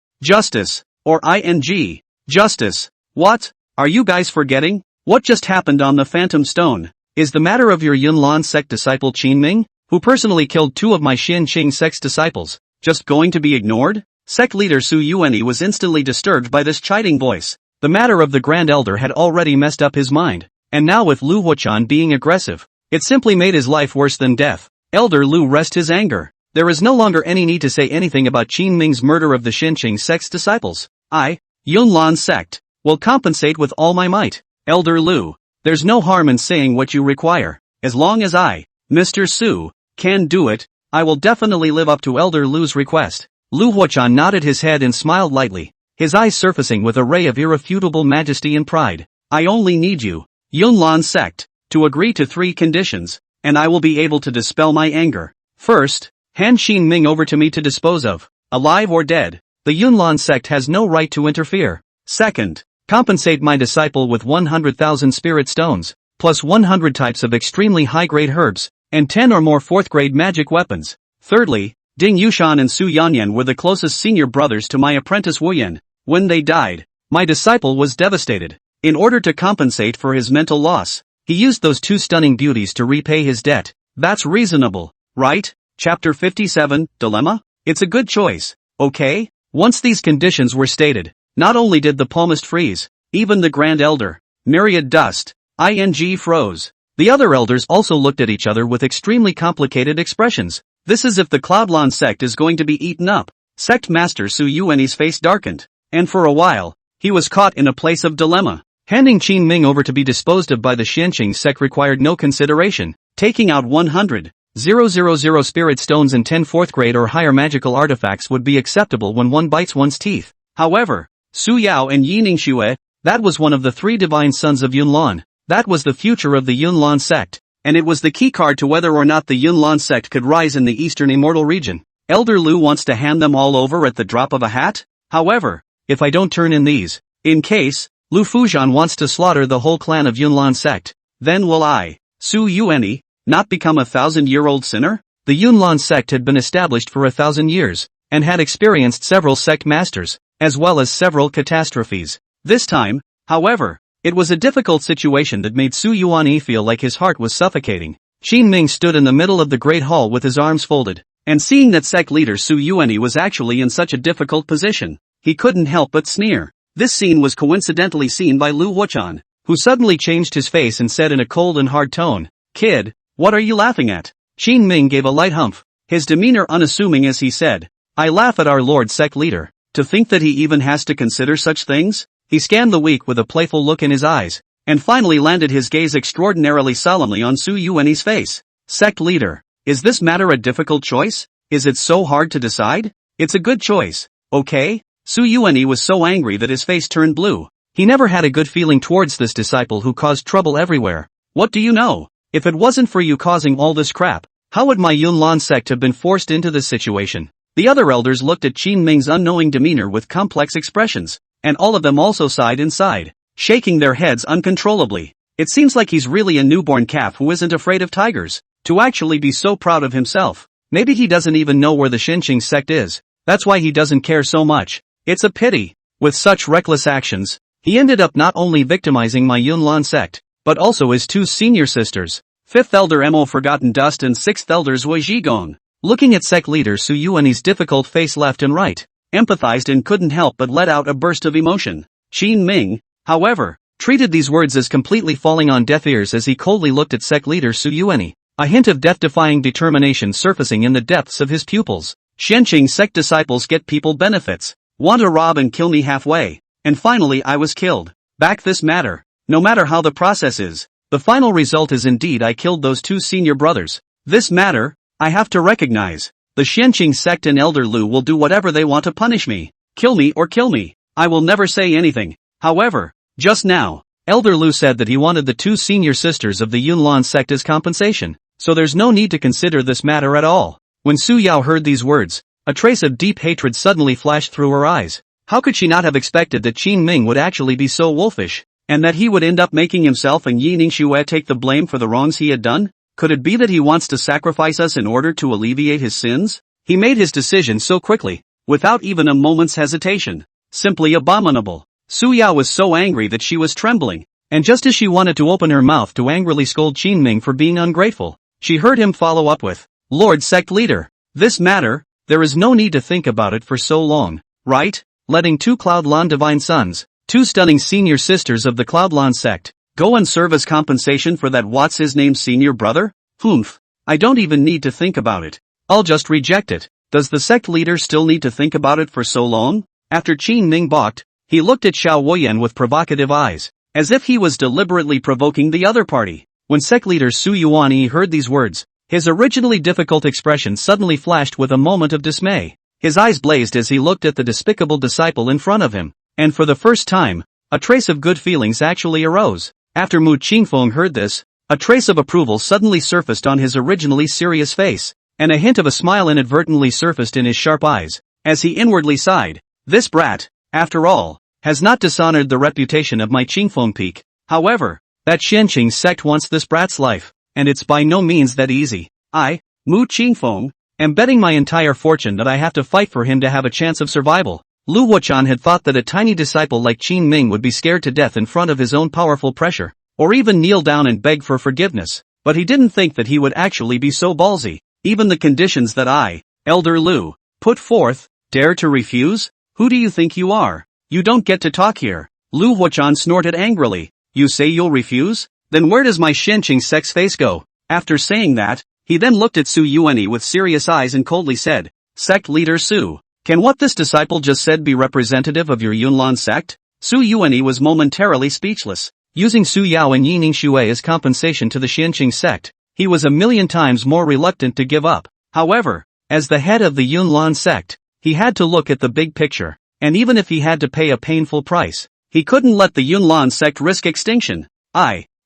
or ing. Justice. What? Are you guys forgetting? What just happened on the Phantom Stone? Is the matter of your Yunlan sect disciple Qin Ming, who personally killed 2 of my Xianqing sect's disciples, just going to be ignored? Sect leader Su Yuanyi was instantly disturbed by this chiding voice. The matter of the Grand Elder had already messed up his mind, and now with Lu Huachan being aggressive, it simply made his life worse than death. Elder Lu rest his anger. There is no longer any need to say anything about Qin Ming's murder of the Xianqing sect's disciples. I, Yunlan sect, will compensate with all my might. Elder Lu, there's no harm in saying what you require. As long as I, Mr. Su, can do it, I will definitely live up to Elder Lu's request. Lu Huachan nodded his head and smiled lightly, his eyes surfacing with a ray of irrefutable majesty and pride. I only need you, Yunlan sect, to agree to 3 conditions, and I will be able to dispel my anger. First, hand Qin Ming over to me to dispose of, alive or dead. The Yunlan sect has no right to interfere. Second, compensate my disciple with 100,000 spirit stones, plus 100 types of extremely high-grade herbs, and 10 or more 4th-grade magic weapons. Thirdly, Ding Yushan and Su Yanyan were the closest senior brothers to my apprentice Wu Yan. When they died, my disciple was devastated. In order to compensate for his mental loss, he used those 2 stunning beauties to repay his debt. That's reasonable, right? Chapter 57, Dilemma? It's a good choice, okay? Once these conditions were stated, not only did the palmist freeze, even the Grand Elder, Myriad Dust, ing froze. The other elders also looked at each other with extremely complicated expressions. This is if the Cloudlands sect is going to be eaten up. Sect Master Su Yuanyi's face darkened, and for a while, he was caught in a place of dilemma. Handing Qin Ming over to be disposed of by the Xianqing sect required no consideration. Taking out 100,000 spirit stones and 10 4th-grade or higher magical artifacts would be acceptable when one bites one's teeth. However, Su Yao and Yi Ningxue, that was one of the 3 divine sons of Yunlan. That was the future of the Yunlan sect, and it was the keycard to whether or not the Yunlan sect could rise in the eastern Immortal region. Elder Lu wants to hand them all over at the drop of a hat? However, if I don't turn in these, in case Lu Fuzhan wants to slaughter the whole clan of Yunlan sect, then will I, Su Yuanyi, not become a 1,000-year-old sinner? The Yunlan sect had been established for 1,000 years, and had experienced several sect masters, as well as several catastrophes. This time, however, it was a difficult situation that made Su Yuanyi feel like his heart was suffocating. Qin Ming stood in the middle of the great hall with his arms folded, and seeing that sect leader Su Yuanyi was actually in such a difficult position, he couldn't help but sneer. This scene was coincidentally seen by Lu Wuchan, who suddenly changed his face and said in a cold and hard tone, "Kid, what are you laughing at?" Qin Ming gave a light humph, his demeanor unassuming as he said, "I laugh at our lord sect leader. To think that he even has to consider such things?" He scanned the weak with a playful look in his eyes, and finally landed his gaze extraordinarily solemnly on Su Yuanyi's face. "Sect leader, is this matter a difficult choice? Is it so hard to decide?" "It's a good choice, okay?" Su Yuanyi was so angry that his face turned blue. He never had a good feeling towards this disciple who caused trouble everywhere. "What do you know? If it wasn't for you causing all this crap, how would my Yunlan sect have been forced into this situation?" The other elders looked at Qin Ming's unknowing demeanor with complex expressions, and all of them also sighed inside, shaking their heads uncontrollably. It seems like he's really a newborn calf who isn't afraid of tigers, to actually be so proud of himself. Maybe he doesn't even know where the Xinqing sect is. That's why he doesn't care so much. It's a pity. With such reckless actions, he ended up not only victimizing my Yunlan sect, but also his two senior sisters, 5th elder Mo Forgotten Dust and 6th elder Zui Zhigong. Looking at sect leader Su Yuanyi's difficult face left and right, empathized and couldn't help but let out a burst of emotion. Qin Ming, however, treated these words as completely falling on deaf ears as he coldly looked at sect leader Su Yuanyi, a hint of death-defying determination surfacing in the depths of his pupils. "Xinqing sect disciples get people benefits, want to rob and kill me halfway, and finally I was killed. Back this matter. No matter how the process is, the final result is indeed I killed those two senior brothers. This matter, I have to recognize. The Xinqing sect and Elder Lu will do whatever they want to punish me. Kill me or kill me. I will never say anything." However, just now, Elder Lu said that he wanted the two senior sisters of the Yunlan sect as compensation, so there's no need to consider this matter at all. When Su Yao heard these words, a trace of deep hatred suddenly flashed through her eyes. How could she not have expected that Qin Ming would actually be so wolfish, and that he would end up making himself and Yi Ningxue take the blame for the wrongs he had done? Could it be that he wants to sacrifice us in order to alleviate his sins? He made his decision so quickly, without even a moment's hesitation. Simply abominable. Su Yao was so angry that she was trembling, and just as she wanted to open her mouth to angrily scold Qin Ming for being ungrateful, she heard him follow up with, "Lord sect leader, this matter, there is no need to think about it for so long, right? Letting two Cloudlan divine sons, two stunning senior sisters of the Cloudlan sect, go and serve as compensation for that what's-his-name senior brother? Humph. I don't even need to think about it. I'll just reject it. Does the sect leader still need to think about it for so long?" After Qin Ming balked, he looked at Xiao Woyan with provocative eyes, as if he was deliberately provoking the other party. When sect leader Su Yuanyi heard these words, his originally difficult expression suddenly flashed with a moment of dismay. His eyes blazed as he looked at the despicable disciple in front of him, and for the first time, a trace of good feelings actually arose. After Mu Qingfeng heard this, a trace of approval suddenly surfaced on his originally serious face, and a hint of a smile inadvertently surfaced in his sharp eyes, as he inwardly sighed. This brat, after all, has not dishonored the reputation of my Qingfeng peak. However, that Xinqing sect wants this brat's life, and it's by no means that easy. I, Mu Qingfeng, am betting my entire fortune that I have to fight for him to have a chance of survival. Lu Wuchan had thought that a tiny disciple like Qin Ming would be scared to death in front of his own powerful pressure, or even kneel down and beg for forgiveness, but he didn't think that he would actually be so ballsy. Even the conditions that I, Elder Lu, put forth, dare to refuse? Who do you think you are? You don't get to talk here. Lu Wuchan snorted angrily. You say you'll refuse? Then where does my Xinqing sect's face go? After saying that, he then looked at Su Yuanyi with serious eyes and coldly said, Sect leader Su, can what this disciple just said be representative of your Yunlan sect? Su Yuanyi was momentarily speechless. Using Su Yao and Yi Ningxue as compensation to the Xinqing sect, he was a million times more reluctant to give up. However, as the head of the Yunlan sect, he had to look at the big picture, and even if he had to pay a painful price, he couldn't let the Yunlan sect risk extinction.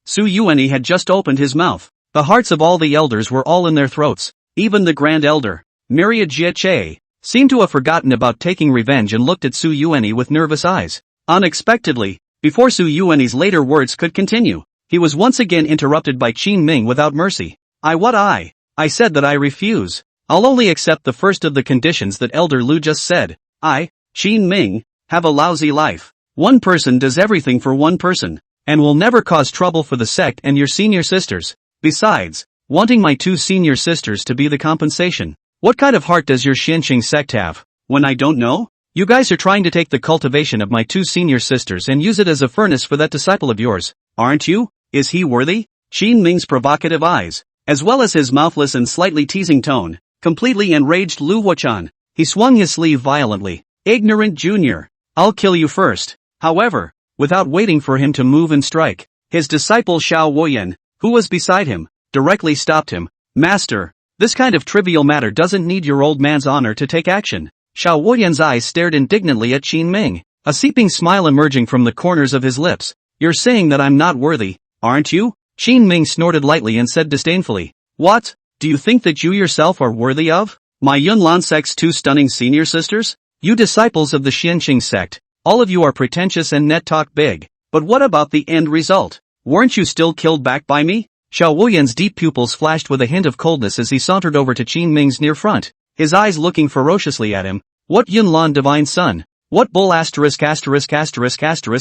Su Yuanyi had just opened his mouth. The hearts of all the elders were all in their throats. Even the Grand Elder, Myriad Jie, seemed to have forgotten about taking revenge and looked at Su Yuanyi with nervous eyes. Unexpectedly, before Su Yuanyi's later words could continue, he was once again interrupted by Qin Ming without mercy. I said that I refuse. I'll only accept the first of the conditions that Elder Lu just said. Qin Ming, have a lousy life. One person does everything for one person, and will never cause trouble for the sect and your senior sisters. Besides, wanting my 2 senior sisters to be the compensation. What kind of heart does your Xianqing sect have? When I don't know? You guys are trying to take the cultivation of my 2 senior sisters and use it as a furnace for that disciple of yours, aren't you? Is he worthy? Qin Ming's provocative eyes, as well as his mouthless and slightly teasing tone, completely enraged Lu Huachan. He swung his sleeve violently. Ignorant junior. I'll kill you first. However, without waiting for him to move and strike, his disciple Xiao Woyan, who was beside him, directly stopped him. Master, this kind of trivial matter doesn't need your old man's honor to take action. Xiao Woyan's eyes stared indignantly at Qin Ming, a seeping smile emerging from the corners of his lips. You're saying that I'm not worthy, aren't you? Qin Ming snorted lightly and said disdainfully. What? Do you think that you yourself are worthy of my Yunlan sect's 2 stunning senior sisters? You disciples of the Xianqing sect, all of you are pretentious and net talk big. But what about the end result? Weren't you still killed back by me? Xiao Wuyan's deep pupils flashed with a hint of coldness as he sauntered over to Qin Ming's near front, his eyes looking ferociously at him. What Yunlan divine son? What bull *****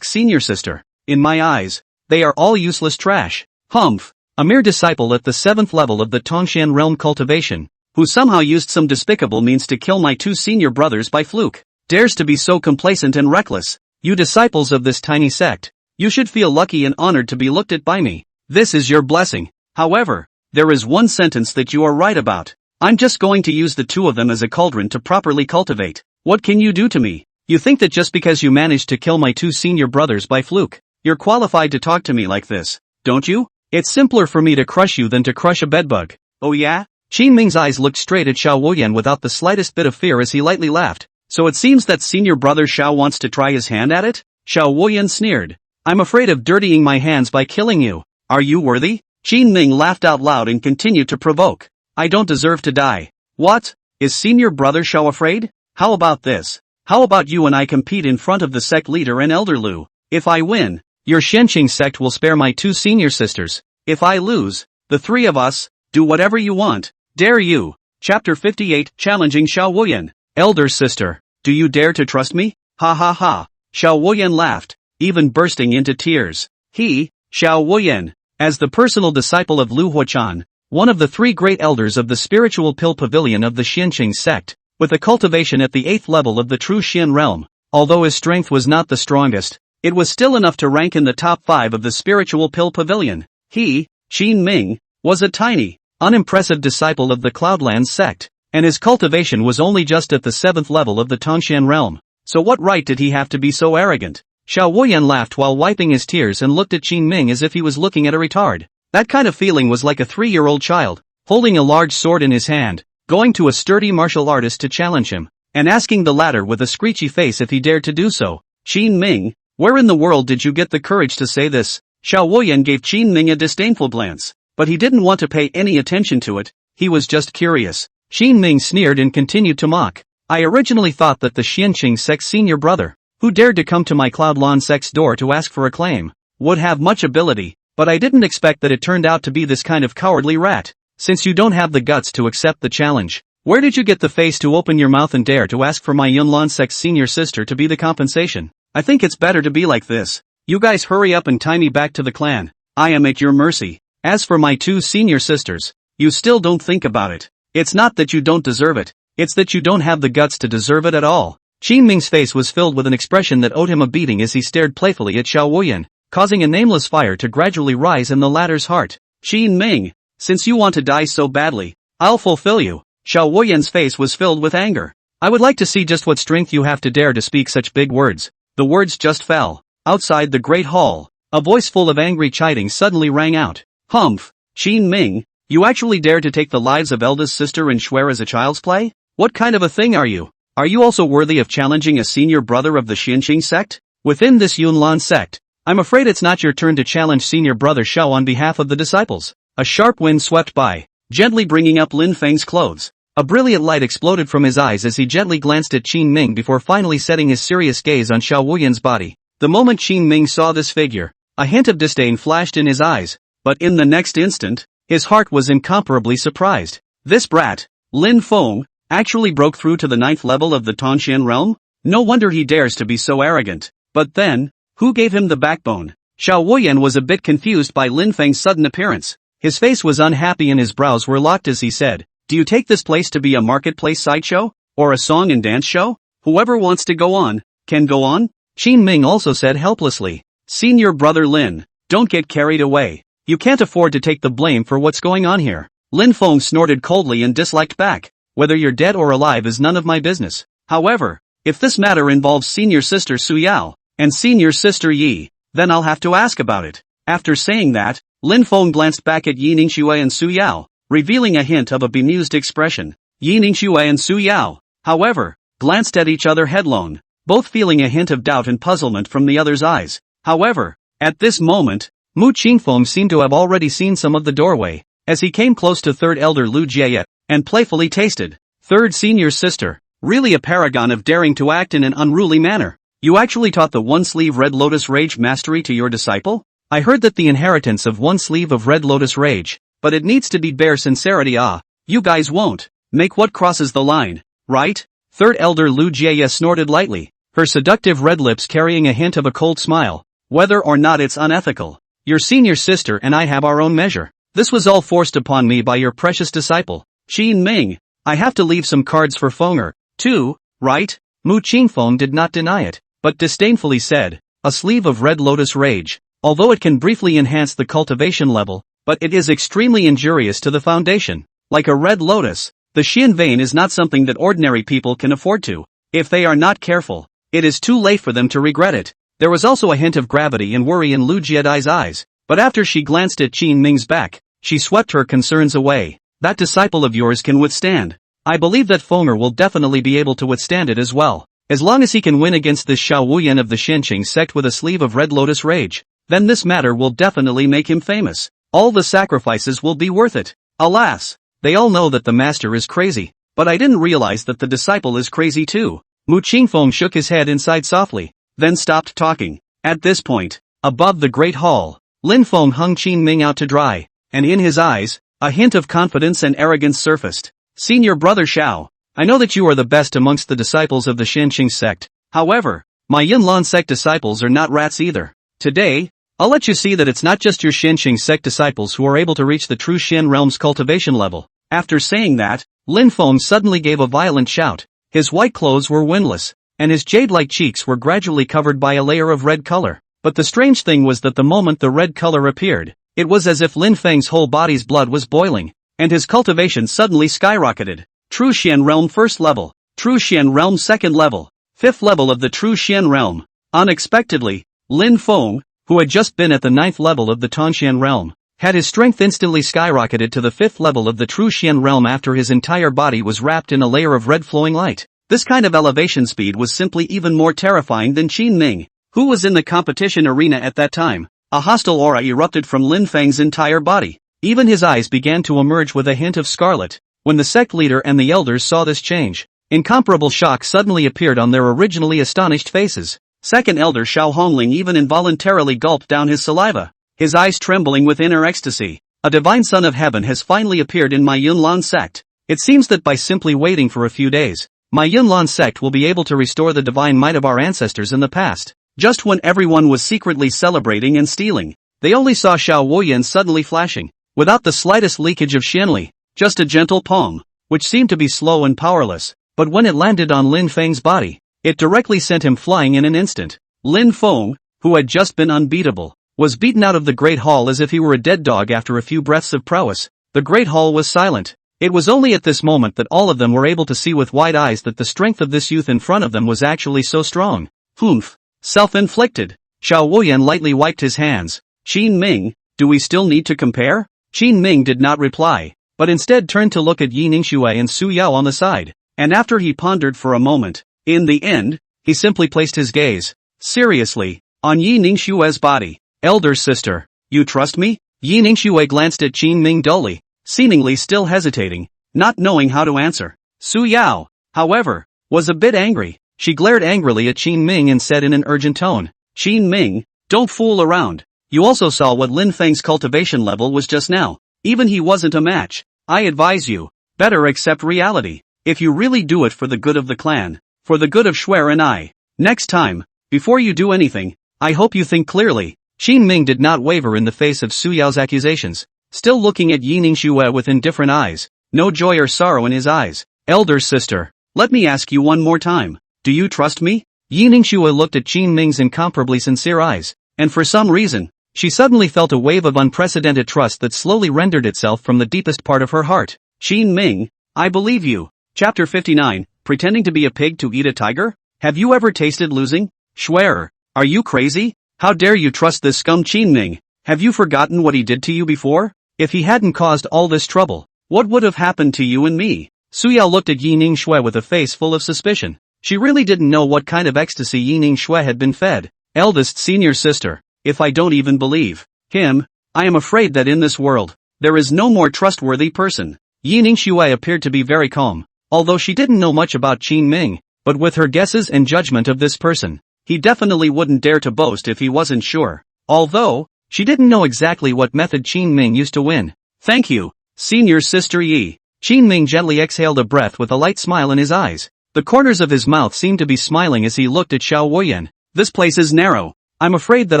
senior sister? In my eyes, they are all useless trash. Humph, a mere disciple at the 7th level of the Tongshan realm cultivation, who somehow used some despicable means to kill my 2 senior brothers by fluke, dares to be so complacent and reckless. You disciples of this tiny sect, you should feel lucky and honored to be looked at by me. This is your blessing. However, there is one sentence that you are right about. I'm just going to use the 2 of them as a cauldron to properly cultivate. What can you do to me? You think that just because you managed to kill my 2 senior brothers by fluke, you're qualified to talk to me like this, don't you? It's simpler for me to crush you than to crush a bedbug. Oh yeah? Qin Ming's eyes looked straight at Xiao Wuyan without the slightest bit of fear as he lightly laughed. So it seems that senior brother Xiao wants to try his hand at it? Xiao Wuyan sneered. I'm afraid of dirtying my hands by killing you. Are you worthy? Qin Ming laughed out loud and continued to provoke. I don't deserve to die. What? Is senior brother Xiao afraid? How about this? How about you and I compete in front of the sect leader and Elder Lu? If I win, your Xianqing sect will spare my 2 senior sisters. If I lose, the 3 of us, do whatever you want. Dare you? Chapter 58, Challenging Xiao Wuyan. Elder sister, do you dare to trust me? Ha ha ha. Xiao Wuyan laughed, even bursting into tears. He, Xiao Wuyan, as the personal disciple of Lu Huachan, one of the 3 great elders of the spiritual pill pavilion of the Xianqing sect, with a cultivation at the 8th level of the true Xian realm, although his strength was not the strongest, it was still enough to rank in the top 5 of the spiritual pill pavilion. He, Qin Ming, was a tiny, unimpressive disciple of the Cloudlands sect, and his cultivation was only just at the 7th level of the Tongshan realm. So what right did he have to be so arrogant? Xiao Wuyan laughed while wiping his tears and looked at Qin Ming as if he was looking at a retard. That kind of feeling was like a 3-year-old child, holding a large sword in his hand, going to a sturdy martial artist to challenge him, and asking the latter with a screechy face if he dared to do so. Qin Ming, where in the world did you get the courage to say this? Xiao Wuyan gave Qin Ming a disdainful glance, but he didn't want to pay any attention to it, he was just curious. Qin Ming sneered and continued to mock. I originally thought that the Xianqing sect's senior brother, who dared to come to my Cloudlan sect's door to ask for a claim, would have much ability, but I didn't expect that it turned out to be this kind of cowardly rat. Since you don't have the guts to accept the challenge, where did you get the face to open your mouth and dare to ask for my Yunlan sect's senior sister to be the compensation? I think it's better to be like this. You guys hurry up and tie me back to the clan. I am at your mercy. As for my 2 senior sisters, you still don't think about it. It's not that you don't deserve it, it's that you don't have the guts to deserve it at all. Qin Ming's face was filled with an expression that owed him a beating as he stared playfully at Xiao Wuyan, causing a nameless fire to gradually rise in the latter's heart. Qin Ming, since you want to die so badly, I'll fulfill you. Xiao Wuyan's face was filled with anger. I would like to see just what strength you have to dare to speak such big words. The words just fell. Outside the great hall, a voice full of angry chiding suddenly rang out. Humph, Qin Ming, you actually dare to take the lives of eldest sister and swear as a child's play? What kind of a thing are you? Are you also worthy of challenging a senior brother of the Xianqing sect? Within this Yunlan sect, I'm afraid it's not your turn to challenge senior brother Xiao on behalf of the disciples. A sharp wind swept by, gently bringing up Lin Feng's clothes. A brilliant light exploded from his eyes as he gently glanced at Qin Ming before finally setting his serious gaze on Xiao Wuyan's body. The moment Qin Ming saw this figure, a hint of disdain flashed in his eyes, but in the next instant, his heart was incomparably surprised. This brat, Lin Feng, actually broke through to the 9th level of the Tongshan realm? No wonder he dares to be so arrogant. But then, who gave him the backbone? Xiao Wuyan was a bit confused by Lin Feng's sudden appearance. His face was unhappy and his brows were locked as he said, "Do you take this place to be a marketplace sideshow? Or a song and dance show? Whoever wants to go on, can go on?" Qin Ming also said helplessly, "Senior brother Lin, don't get carried away. You can't afford to take the blame for what's going on here." Lin Feng snorted coldly and disliked back, "Whether you're dead or alive is none of my business. However, if this matter involves senior sister Su Yao, and senior sister Yi, then I'll have to ask about it." After saying that, Lin Feng glanced back at Yi Ningxue and Su Yao, revealing a hint of a bemused expression. Yi Ningxue and Su Yao, however, glanced at each other headlong, both feeling a hint of doubt and puzzlement from the other's eyes. However, at this moment, Mu Qingfeng seemed to have already seen some of the doorway, as he came close to third elder Lu Jie, and playfully tasted, "Third senior sister, really a paragon of daring to act in an unruly manner. You actually taught the one-sleeve Red Lotus Rage mastery to your disciple? I heard that the inheritance of one sleeve of Red Lotus Rage, but it needs to be bare sincerity. You guys won't make what crosses the line, right?" Third elder Lu Jie snorted lightly, her seductive red lips carrying a hint of a cold smile. "Whether or not it's unethical, your senior sister and I have our own measure. This was all forced upon me by your precious disciple, Qin Ming. I have to leave some cards for Fenger, too, right?" Mu Qingfeng did not deny it, but disdainfully said, "A sleeve of Red Lotus Rage, although it can briefly enhance the cultivation level, but it is extremely injurious to the foundation. Like a red lotus, the Xian vein is not something that ordinary people can afford to. If they are not careful, it is too late for them to regret it." There was also a hint of gravity and worry in Lu Jiedai's eyes, but after she glanced at Qin Ming's back, she swept her concerns away. "That disciple of yours can withstand. I believe that Fenger will definitely be able to withstand it as well. As long as he can win against this Xiao Wuyan of the Shenqing sect with a sleeve of Red Lotus Rage, then this matter will definitely make him famous. All the sacrifices will be worth it." Alas, they all know that the master is crazy, but I didn't realize that the disciple is crazy too. Mu Qingfeng shook his head and sighed softly, then stopped talking. At this point, above the great hall, Lin Feng hung Qin Ming out to dry, and in his eyes, a hint of confidence and arrogance surfaced. "Senior brother Xiao, I know that you are the best amongst the disciples of the Shenqing sect. However, my Yunlan sect disciples are not rats either. Today, I'll let you see that it's not just your Shenqing sect disciples who are able to reach the true Shen realm's cultivation level." After saying that, Lin Feng suddenly gave a violent shout. His white clothes were windless, and his jade-like cheeks were gradually covered by a layer of red color. But the strange thing was that the moment the red color appeared, it was as if Lin Feng's whole body's blood was boiling, and his cultivation suddenly skyrocketed. True Xian Realm First Level, True Xian Realm Second Level, Fifth Level of the True Xian Realm. Unexpectedly, Lin Feng, who had just been at the 9th level of the Tongxian Realm, had his strength instantly skyrocketed to the 5th level of the True Xian Realm after his entire body was wrapped in a layer of red flowing light. This kind of elevation speed was simply even more terrifying than Qin Ming, who was in the competition arena at that time. A hostile aura erupted from Lin Feng's entire body. Even his eyes began to emerge with a hint of scarlet. When the sect leader and the elders saw this change, incomparable shock suddenly appeared on their originally astonished faces. Second elder Xiao Hongling even involuntarily gulped down his saliva, his eyes trembling with inner ecstasy. "A divine son of heaven has finally appeared in my Yunlan sect. It seems that by simply waiting for a few days, my Yunlan sect will be able to restore the divine might of our ancestors in the past." Just when everyone was secretly celebrating and stealing, they only saw Xiao Wuyan suddenly flashing, without the slightest leakage of Xianli, just a gentle palm, which seemed to be slow and powerless, but when it landed on Lin Feng's body, it directly sent him flying in an instant. Lin Feng, who had just been unbeatable, was beaten out of the Great Hall as if he were a dead dog after a few breaths of prowess. The Great Hall was silent. It was only at this moment that all of them were able to see with wide eyes that the strength of this youth in front of them was actually so strong. Humph. Self-inflicted. Xiao Wuyan lightly wiped his hands. "Qin Ming, do we still need to compare?" Qin Ming did not reply, but instead turned to look at Yi Ningxue and Su Yao on the side, and after he pondered for a moment, in the end, he simply placed his gaze, seriously, on Yi Ningxue's body. "Elder sister, you trust me?" Yi Ningxue glanced at Qin Ming dully, seemingly still hesitating, not knowing how to answer. Su Yao, however, was a bit angry. She glared angrily at Qin Ming and said in an urgent tone, "Qin Ming, don't fool around. You also saw what Lin Feng's cultivation level was just now. Even he wasn't a match. I advise you, better accept reality. If you really do it for the good of the clan, for the good of Shuer and I. Next time, before you do anything, I hope you think clearly." Qin Ming did not waver in the face of Su Yao's accusations. still looking at Yi Ningxue with indifferent eyes, no joy or sorrow in his eyes. Elder sister, let me ask you one more time, do you trust me? Yi Ningxue looked at Qin Ming's incomparably sincere eyes, and for some reason, she suddenly felt a wave of unprecedented trust that slowly rendered itself from the deepest part of her heart. Qin Ming, I believe you. Chapter 59, Pretending to be a pig to eat a tiger? Have you ever tasted losing? Schwerer, are you crazy? How dare you trust this scum Qin Ming? Have you forgotten what he did to you before? If he hadn't caused all this trouble, what would have happened to you and me? Suyao looked at Yi Ningxue with a face full of suspicion. She really didn't know what kind of ecstasy Yi Ningxue had been fed. Eldest senior sister, if I don't even believe him, I am afraid that in this world, there is no more trustworthy person. Yi Ningxue appeared to be very calm, although she didn't know much about Qin Ming, but with her guesses and judgment of this person, he definitely wouldn't dare to boast if he wasn't sure. Although, she didn't know exactly what method Qin Ming used to win. Thank you, senior sister Yi. Qin Ming gently exhaled a breath with a light smile in his eyes. The corners of his mouth seemed to be smiling as he looked at Xiao Wuyan. This place is narrow. I'm afraid that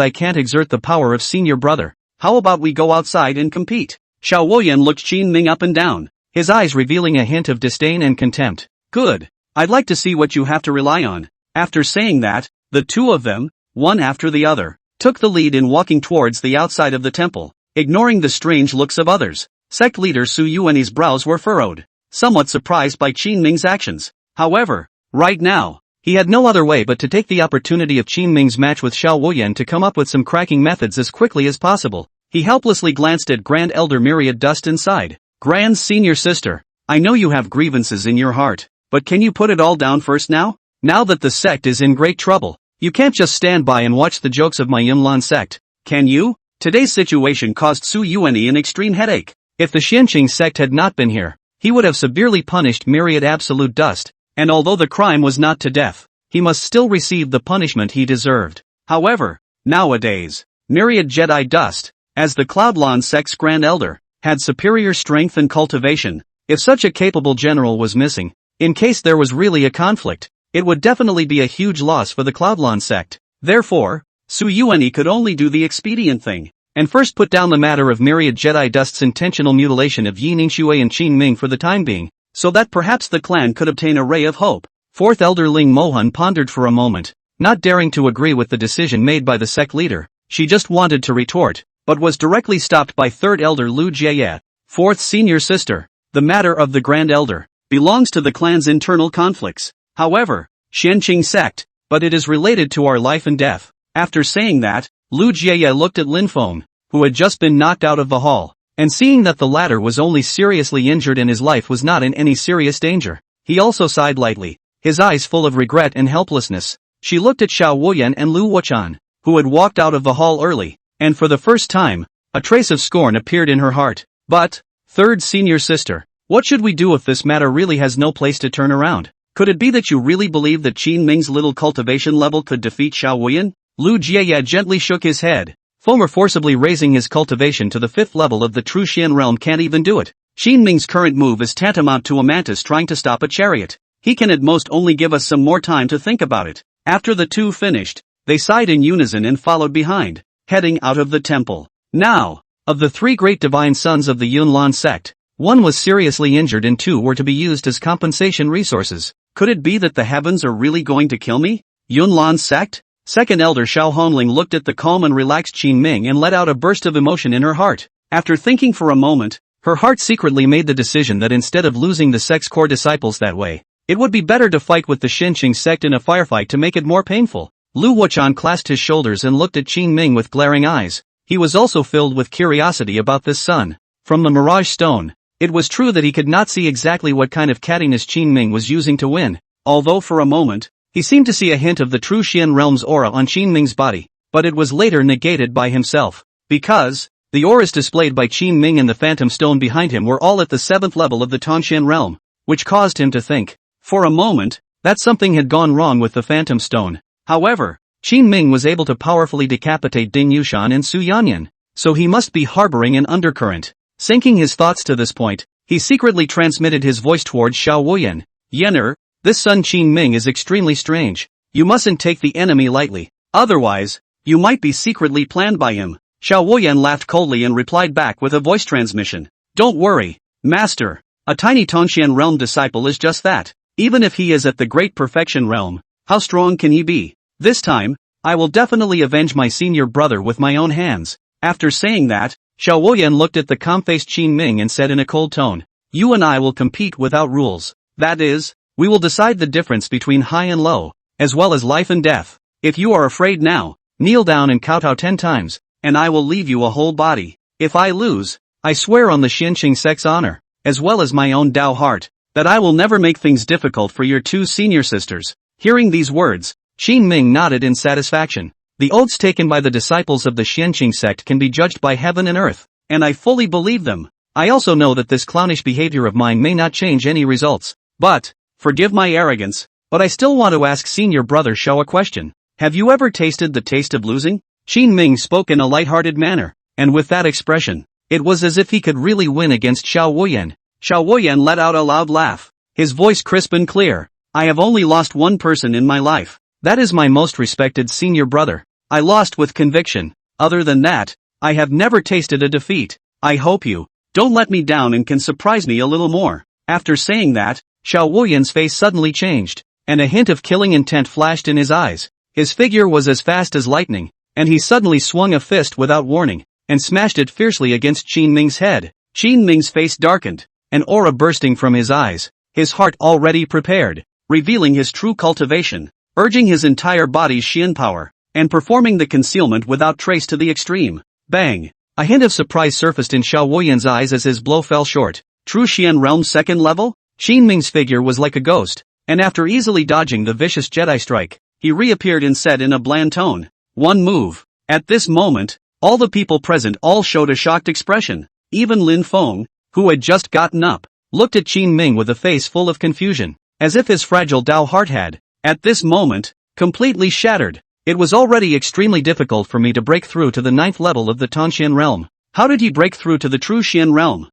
I can't exert the power of senior brother. How about we go outside and compete? Xiao Wuyan looked Qin Ming up and down, his eyes revealing a hint of disdain and contempt. Good. I'd like to see what you have to rely on. After saying that, the two of them, one after the other, took the lead in walking towards the outside of the temple, ignoring the strange looks of others. Sect leader Su Yuan's brows were furrowed, somewhat surprised by Qin Ming's actions. However, right now, he had no other way but to take the opportunity of Qin Ming's match with Xiao Wuyan to come up with some cracking methods as quickly as possible. He helplessly glanced at Grand Elder Myriad Dust and sighed. Grand senior sister, I know you have grievances in your heart, but can you put it all down first now? Now that the sect is in great trouble, you can't just stand by and watch the jokes of my Yunlan sect, can you? Today's situation caused Su Yuan an extreme headache. If the Xianqing sect had not been here, he would have severely punished Myriad Absolute Dust. And although the crime was not to death, he must still receive the punishment he deserved. However, nowadays, Myriad Jedi Dust, as the Cloudlon sect's Grand Elder, had superior strength and cultivation. If such a capable general was missing, in case there was really a conflict, it would definitely be a huge loss for the Cloudlon sect. Therefore, Su Yuan could only do the expedient thing, and first put down the matter of Myriad Jedi Dust's intentional mutilation of Yi Ningxue and Qin Ming for the time being, so that perhaps the clan could obtain a ray of hope. Fourth Elder Ling Mohan pondered for a moment, not daring to agree with the decision made by the sect leader. She just wanted to retort, but was directly stopped by Third Elder Lu Jie. Fourth senior sister, the matter of the Grand Elder belongs to the clan's internal conflicts. However, Xianqing sect, but it is related to our life and death. After saying that, Lu Jie looked at Lin Feng, who had just been knocked out of the hall, and seeing that the latter was only seriously injured and his life was not in any serious danger, he also sighed lightly, his eyes full of regret and helplessness. She looked at Xiao Wuyan and Lu Wuchan, who had walked out of the hall early, and for the first time, a trace of scorn appeared in her heart. But, third senior sister, what should we do if this matter really has no place to turn around? Could it be that you really believe that Qin Ming's little cultivation level could defeat Xiao Wuyan? Lu Jie gently shook his head. Fomer forcibly raising his cultivation to the 5th level of the true Xian realm can't even do it. Qin Ming's current move is tantamount to a mantis trying to stop a chariot. He can at most only give us some more time to think about it. After the two finished, they sighed in unison and followed behind, heading out of the temple. Now, of the 3 great divine sons of the Yunlan sect, 1 was seriously injured and 2 were to be used as compensation resources. Could it be that the heavens are really going to kill me? Yunlan sect? Second Elder Xiao Honling looked at the calm and relaxed Qin Ming and let out a burst of emotion in her heart. After thinking for a moment, her heart secretly made the decision that instead of losing the sect's core disciples that way, it would be better to fight with the Xianqing sect in a firefight to make it more painful. Lu Wuchan clasped his shoulders and looked at Qin Ming with glaring eyes. He was also filled with curiosity about this son. From the Mirage Stone, it was true that he could not see exactly what kind of cattiness Qin Ming was using to win, although for a moment, he seemed to see a hint of the true Xian realm's aura on Qin Ming's body, but it was later negated by himself, because the auras displayed by Qin Ming and the Phantom Stone behind him were all at the 7th level of the Tongxian realm, which caused him to think, for a moment, that something had gone wrong with the Phantom Stone. However, Qin Ming was able to powerfully decapitate Ding Yushan and Su Yanyan, so he must be harboring an undercurrent. Sinking his thoughts to this point, he secretly transmitted his voice towards Xiao Wuyan. Yener, this son Qin Ming is extremely strange. You mustn't take the enemy lightly, otherwise, you might be secretly planned by him. Xiao Woyan laughed coldly and replied back with a voice transmission. Don't worry, Master. A tiny Tongxian realm disciple is just that. Even if he is at the Great Perfection realm, how strong can he be? This time, I will definitely avenge my senior brother with my own hands. After saying that, Xiao Woyan looked at the calm-faced Qin Ming and said in a cold tone, You and I will compete without rules. That is, we will decide the difference between high and low, as well as life and death. If you are afraid now, kneel down and kowtow 10 times, and I will leave you a whole body. If I lose, I swear on the Xianqing sect's honor, as well as my own Dao heart, that I will never make things difficult for your 2 senior sisters. Hearing these words, Qin Ming nodded in satisfaction. The oaths taken by the disciples of the Xianqing sect can be judged by heaven and earth, and I fully believe them. I also know that this clownish behavior of mine may not change any results. But, forgive my arrogance, but I still want to ask senior brother Xiao a question. Have you ever tasted the taste of losing? Qin Ming spoke in a light-hearted manner, and with that expression, it was as if he could really win against Xiao Woyan. Xiao Woyan let out a loud laugh, his voice crisp and clear. I have only lost one person in my life. That is my most respected senior brother. I lost with conviction. Other than that, I have never tasted a defeat. I hope you don't let me down and can surprise me a little more. After saying that, Xiao Woyan's face suddenly changed, and a hint of killing intent flashed in his eyes. His figure was as fast as lightning, and he suddenly swung a fist without warning, and smashed it fiercely against Qin Ming's head. Qin Ming's face darkened, an aura bursting from his eyes, his heart already prepared, revealing his true cultivation, urging his entire body's Xian power, and performing the concealment without trace to the extreme. Bang! A hint of surprise surfaced in Xiao Woyan's eyes as his blow fell short. True Xian realm 2nd level? Qin Ming's figure was like a ghost, and after easily dodging the vicious Jedi strike, he reappeared and said in a bland tone, One move. At this moment, all the people present all showed a shocked expression. Even Lin Feng, who had just gotten up, looked at Qin Ming with a face full of confusion, as if his fragile Dao heart had, at this moment, completely shattered. It was already extremely difficult for me to break through to the 9th level of the Tongxian realm. How did he break through to the true Xian realm?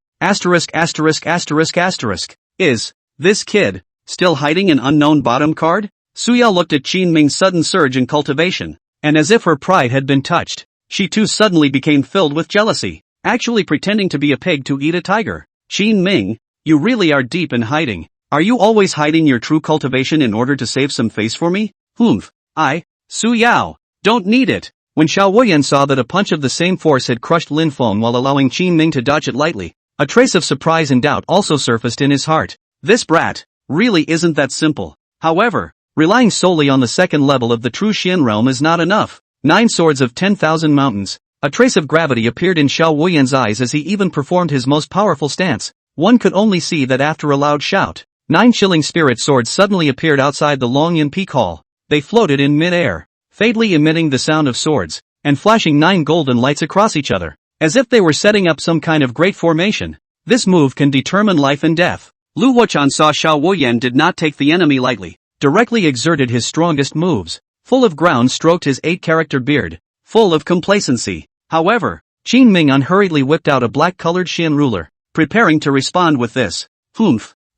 Is this kid still hiding an unknown bottom card? Suya looked at Qin Ming's sudden surge in cultivation, and as if her pride had been touched, she too suddenly became filled with jealousy, actually pretending to be a pig to eat a tiger. Qin Ming, you really are deep in hiding. Are you always hiding your true cultivation in order to save some face for me? Su Yao, don't need it. When Xiao Woyan saw that a punch of the same force had crushed Lin Feng while allowing Qin Ming to dodge it lightly, a trace of surprise and doubt also surfaced in his heart. This brat really isn't that simple. However, relying solely on the 2nd level of the true Xian realm is not enough. 9 swords of 10,000 mountains. A trace of gravity appeared in Xiao Woyan's eyes as he even performed his most powerful stance. One could only see that after a loud shout, 9 chilling spirit swords suddenly appeared outside the Longyan Peak Hall. They floated in mid-air, faintly emitting the sound of swords, and flashing 9 golden lights across each other, as if they were setting up some kind of great formation. This move can determine life and death. Lu Huachan saw Xiao Woyan did not take the enemy lightly, directly exerted his strongest moves, full of ground stroked his 8-character beard, full of complacency. However, Qin Ming unhurriedly whipped out a black-colored Xian ruler, preparing to respond with this.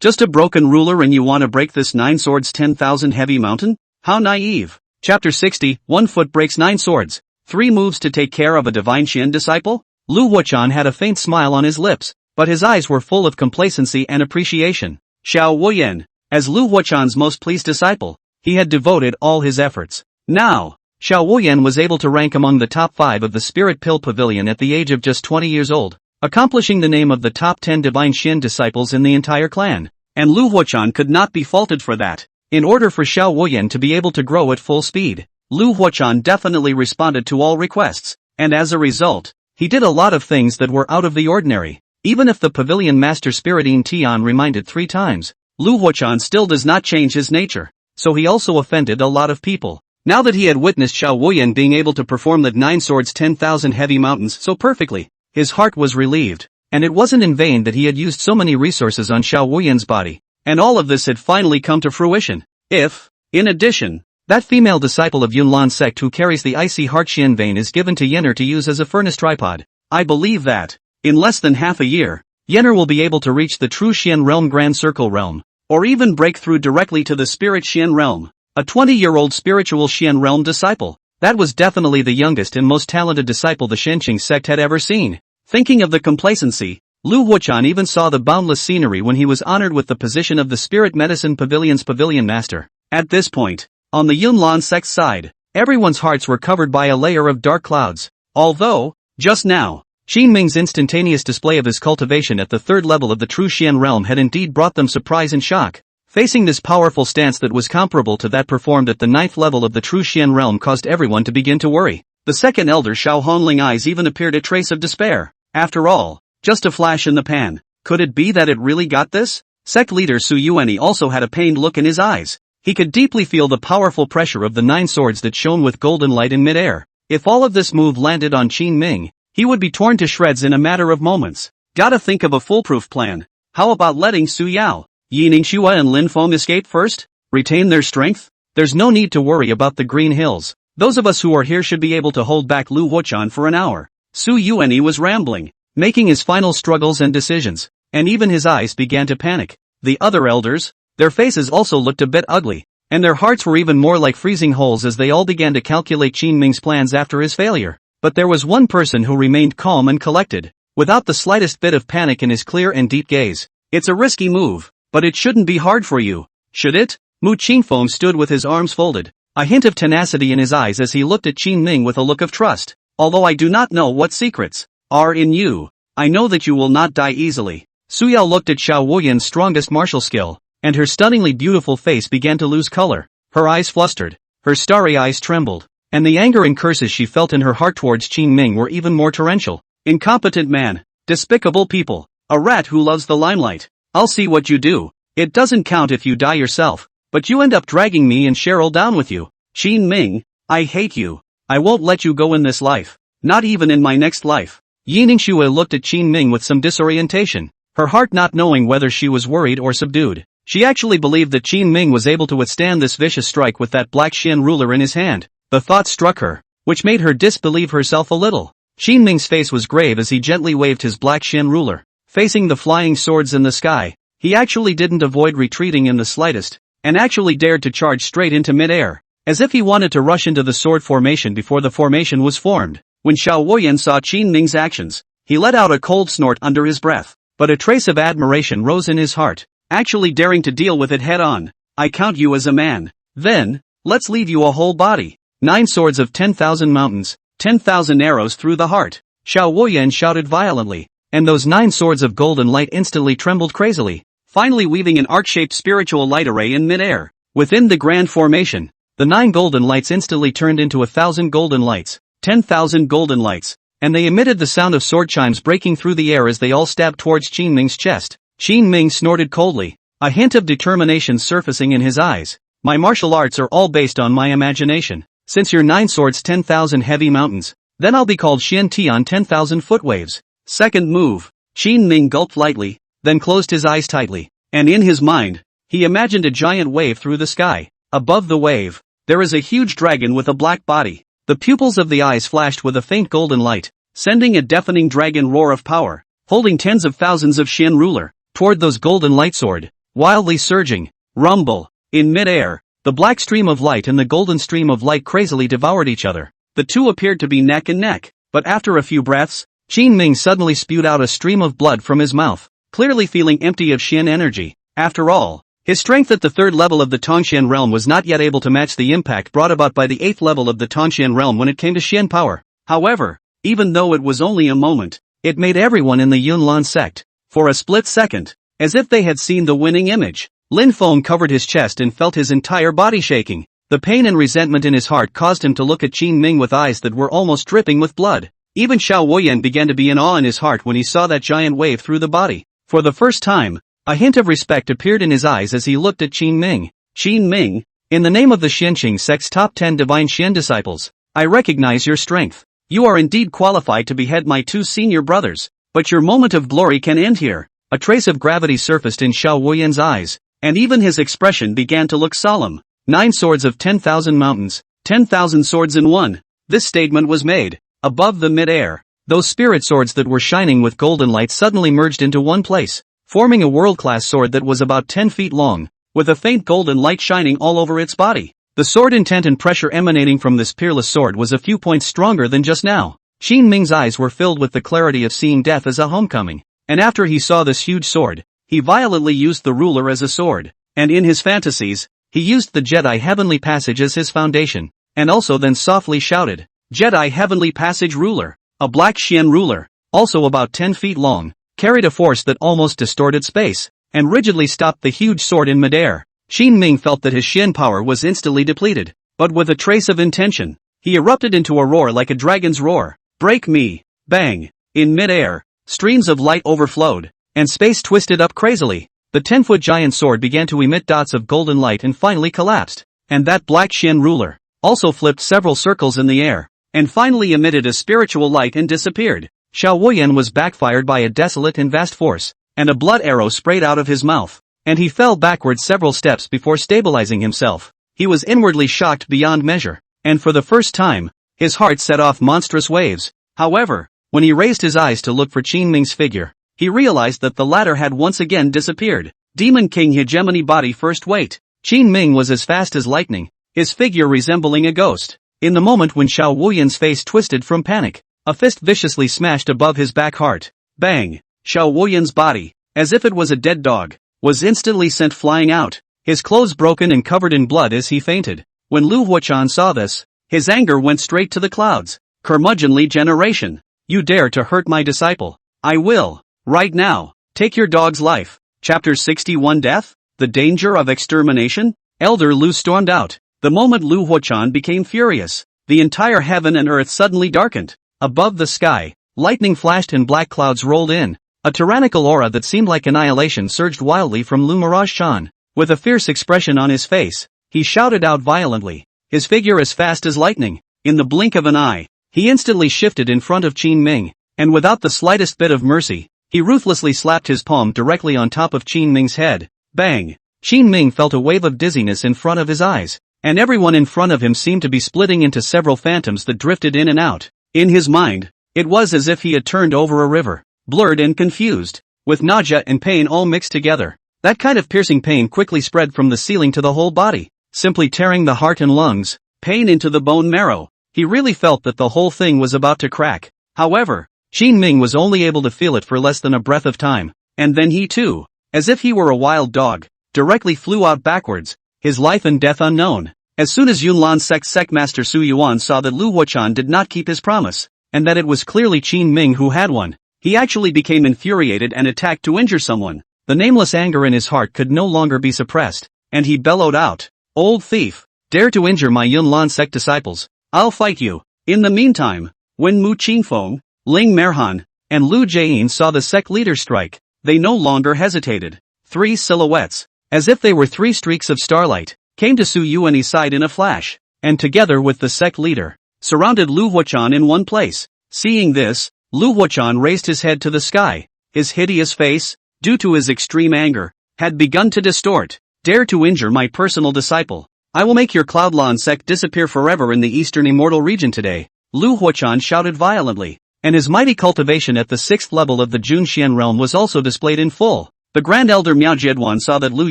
Just a broken ruler and you want to break this 9 swords 10,000 heavy mountain? How naive. Chapter 60, 1 foot breaks 9 swords. 3 moves to take care of a divine Xian disciple? Lu Huachan had a faint smile on his lips, but his eyes were full of complacency and appreciation. Xiao Woyan, as Lu Huachan's most pleased disciple, he had devoted all his efforts. Now, Xiao Woyan was able to rank among the top 5 of the Spirit Pill Pavilion at the age of just 20 years old, accomplishing the name of the top 10 divine Xian disciples in the entire clan. And Lu Huachan could not be faulted for that. In order for Xiao Woyan to be able to grow at full speed, Lu Huachan definitely responded to all requests, and as a result, he did a lot of things that were out of the ordinary. Even if the pavilion master Spiritine Tian reminded 3 times, Lu Huachan still does not change his nature, so he also offended a lot of people. Now that he had witnessed Xiao Woyan being able to perform the 9 swords 10,000 heavy mountains so perfectly, his heart was relieved, and it wasn't in vain that he had used so many resources on Xiao Woyan's body. And all of this had finally come to fruition. If, in addition, that female disciple of Yunlan sect who carries the icy heart Xian vein is given to Yenner to use as a furnace tripod, I believe that, in less than half a year, Yenner will be able to reach the true Xian realm Grand Circle realm, or even break through directly to the spirit Xian realm. A 20-year-old spiritual Xian realm disciple. That was definitely the youngest and most talented disciple the Shenqing sect had ever seen. Thinking of the complacency, Lu Wuchan even saw the boundless scenery when he was honored with the position of the Spirit Medicine Pavilion's pavilion master. At this point, on the Yunlan sect's side, everyone's hearts were covered by a layer of dark clouds. Although, just now, Qin Ming's instantaneous display of his cultivation at the third level of the true Xian realm had indeed brought them surprise and shock. Facing this powerful stance that was comparable to that performed at the ninth level of the true Xian realm caused everyone to begin to worry. The second elder Xiao Honling eyes even appeared a trace of despair. After all, just a flash in the pan. Could it be that it really got this? Sect leader Su Yuanyi also had a pained look in his eyes. He could deeply feel the powerful pressure of the 9 swords that shone with golden light in midair. If all of this move landed on Qin Ming, he would be torn to shreds in a matter of moments. Gotta think of a foolproof plan. How about letting Su Yao, Yi Ningxue and Lin Feng escape first? Retain their strength? There's no need to worry about the Green Hills. Those of us who are here should be able to hold back Lu Wuchan for an hour. Su Yuanyi was rambling, making his final struggles and decisions, and even his eyes began to panic. The other elders, their faces also looked a bit ugly, and their hearts were even more like freezing holes as they all began to calculate Qin Ming's plans after his failure. But there was one person who remained calm and collected, without the slightest bit of panic in his clear and deep gaze. It's a risky move, but it shouldn't be hard for you, should it? Mu Qingfeng stood with his arms folded, a hint of tenacity in his eyes as he looked at Qin Ming with a look of trust. Although I do not know what secrets are in you, I know that you will not die easily. Su Yao looked at Xiao Wuyan's strongest martial skill, and her stunningly beautiful face began to lose color. Her eyes flustered, her starry eyes trembled, and the anger and curses she felt in her heart towards Qin Ming were even more torrential. Incompetent man, despicable people, a rat who loves the limelight. I'll see what you do. It doesn't count if you die yourself, but you end up dragging me and Cheryl down with you. Qin Ming, I hate you. I won't let you go in this life, not even in my next life. Yi Ningxue looked at Qin Ming with some disorientation, her heart not knowing whether she was worried or subdued. She actually believed that Qin Ming was able to withstand this vicious strike with that black Xian ruler in his hand. The thought struck her, which made her disbelieve herself a little. Qin Ming's face was grave as he gently waved his black Xian ruler, facing the flying swords in the sky. He actually didn't avoid retreating in the slightest, and actually dared to charge straight into mid-air, as if he wanted to rush into the sword formation before the formation was formed. When Xiao Wuyan saw Qin Ming's actions, he let out a cold snort under his breath, but a trace of admiration rose in his heart. Actually daring to deal with it head-on. I count you as a man. Then, let's leave you a whole body. 9 swords of 10,000 mountains, 10,000 arrows through the heart. Xiao Wuyan shouted violently, and those 9 swords of golden light instantly trembled crazily, finally weaving an arc-shaped spiritual light array in mid-air. Within the grand formation, the 9 golden lights instantly turned into 1,000 golden lights, 10,000 golden lights, and they emitted the sound of sword chimes breaking through the air as they all stabbed towards Qin Ming's chest. Qin Ming snorted coldly, a hint of determination surfacing in his eyes. My martial arts are all based on my imagination. Since your 9 swords 10,000 heavy mountains, then I'll be called Xian Tian 10,000 foot waves. Second move. Qin Ming gulped lightly, then closed his eyes tightly, and in his mind, he imagined a giant wave through the sky. Above the wave, there is a huge dragon with a black body. The pupils of the eyes flashed with a faint golden light, sending a deafening dragon roar of power, holding tens of thousands of Xian ruler toward those golden light sword, wildly surging, rumble, in mid-air, the black stream of light and the golden stream of light crazily devoured each other. The two appeared to be neck and neck, but after a few breaths, Qin Ming suddenly spewed out a stream of blood from his mouth, clearly feeling empty of Xian energy. After all, his strength at the 3rd level of the Tongxian realm was not yet able to match the impact brought about by the 8th level of the Tongxian realm when it came to Xian power. However, even though it was only a moment, it made everyone in the Yunlan sect, for a split second, as if they had seen the winning image. Lin Feng covered his chest and felt his entire body shaking. The pain and resentment in his heart caused him to look at Qin Ming with eyes that were almost dripping with blood. Even Xiao Wuyan began to be in awe in his heart when he saw that giant wave through the body. For the first time, a hint of respect appeared in his eyes as he looked at Qin Ming. Qin Ming, in the name of the Xianqing sect's top 10 divine Xian disciples, I recognize your strength. You are indeed qualified to behead my 2 senior brothers, but your moment of glory can end here. A trace of gravity surfaced in Xiao Wuyan's eyes, and even his expression began to look solemn. 9 swords of 10,000 mountains, 10,000 swords in one. This statement was made. Above the mid-air, those spirit swords that were shining with golden light suddenly merged into one place, forming a world-class sword that was about 10 feet long, with a faint golden light shining all over its body. The sword intent and pressure emanating from this peerless sword was a few points stronger than just now. Qin Ming's eyes were filled with the clarity of seeing death as a homecoming, and after he saw this huge sword, he violently used the ruler as a sword, and in his fantasies, he used the Jedi Heavenly Passage as his foundation, and also then softly shouted, Jedi Heavenly Passage Ruler. A black Xian ruler, also about 10 feet long, carried a force that almost distorted space, and rigidly stopped the huge sword in midair. Qin Ming felt that his Xian power was instantly depleted, but with a trace of intention, he erupted into a roar like a dragon's roar. Break me! Bang! In midair, streams of light overflowed, and space twisted up crazily. The 10-foot giant sword began to emit dots of golden light and finally collapsed, and that black Xian ruler also flipped several circles in the air, and finally emitted a spiritual light and disappeared. Xiao Wuyan was backfired by a desolate and vast force, and a blood arrow sprayed out of his mouth, and he fell backward several steps before stabilizing himself. He was inwardly shocked beyond measure, and for the first time, his heart set off monstrous waves. However, when he raised his eyes to look for Qin Ming's figure, he realized that the latter had once again disappeared. Demon King Hegemony Body First Weight. Qin Ming was as fast as lightning, his figure resembling a ghost. In the moment when Xiao Wuyan's face twisted from panic, a fist viciously smashed above his back heart. Bang! Xiao Wuyan's body, as if it was a dead dog, was instantly sent flying out, his clothes broken and covered in blood as he fainted. When Lu Huachan saw this, his anger went straight to the clouds. Curmudgeonly generation! You dare to hurt my disciple? I will, right now, take your dog's life. Chapter 61 Death? The danger of extermination? Elder Lu stormed out. The moment Lu Huachan became furious, the entire heaven and earth suddenly darkened. Above the sky, lightning flashed and black clouds rolled in. A tyrannical aura that seemed like annihilation surged wildly from Lu Mirage-chan. With a fierce expression on his face, he shouted out violently, his figure as fast as lightning. In the blink of an eye, he instantly shifted in front of Qin Ming, and without the slightest bit of mercy, he ruthlessly slapped his palm directly on top of Qin Ming's head. Bang! Qin Ming felt a wave of dizziness in front of his eyes, and everyone in front of him seemed to be splitting into several phantoms that drifted in and out. In his mind, it was as if he had turned over a river, blurred and confused, with nausea and pain all mixed together. That kind of piercing pain quickly spread from the ceiling to the whole body, simply tearing the heart and lungs, pain into the bone marrow. He really felt that the whole thing was about to crack. However, Qin Ming was only able to feel it for less than a breath of time, and then he too, as if he were a wild dog, directly flew out backwards, his life and death unknown. As soon as Yunlan sect master Su Yuan saw that Lu Huachan did not keep his promise, and that it was clearly Qin Ming who had won, he actually became infuriated and attacked to injure someone. The nameless anger in his heart could no longer be suppressed, and he bellowed out, Old thief, dare to injure my Yunlan sect disciples, I'll fight you. In the meantime, when Mu Qingfeng, Ling Merhan, and Lu Jieyin saw the sect leader strike, they no longer hesitated. 3 silhouettes, as if they were 3 streaks of starlight, came to Su Yuan's side in a flash, and together with the sect leader, surrounded Lu Huachan in one place. Seeing this, Lu Huachan raised his head to the sky. His hideous face, due to his extreme anger, had begun to distort. Dare to injure my personal disciple. I will make your Cloudlan sect disappear forever in the eastern Immortal region today. Lu Huachan shouted violently, and his mighty cultivation at the 6th level of the Junxian realm was also displayed in full. The Grand Elder Miao Jieduan saw that Lu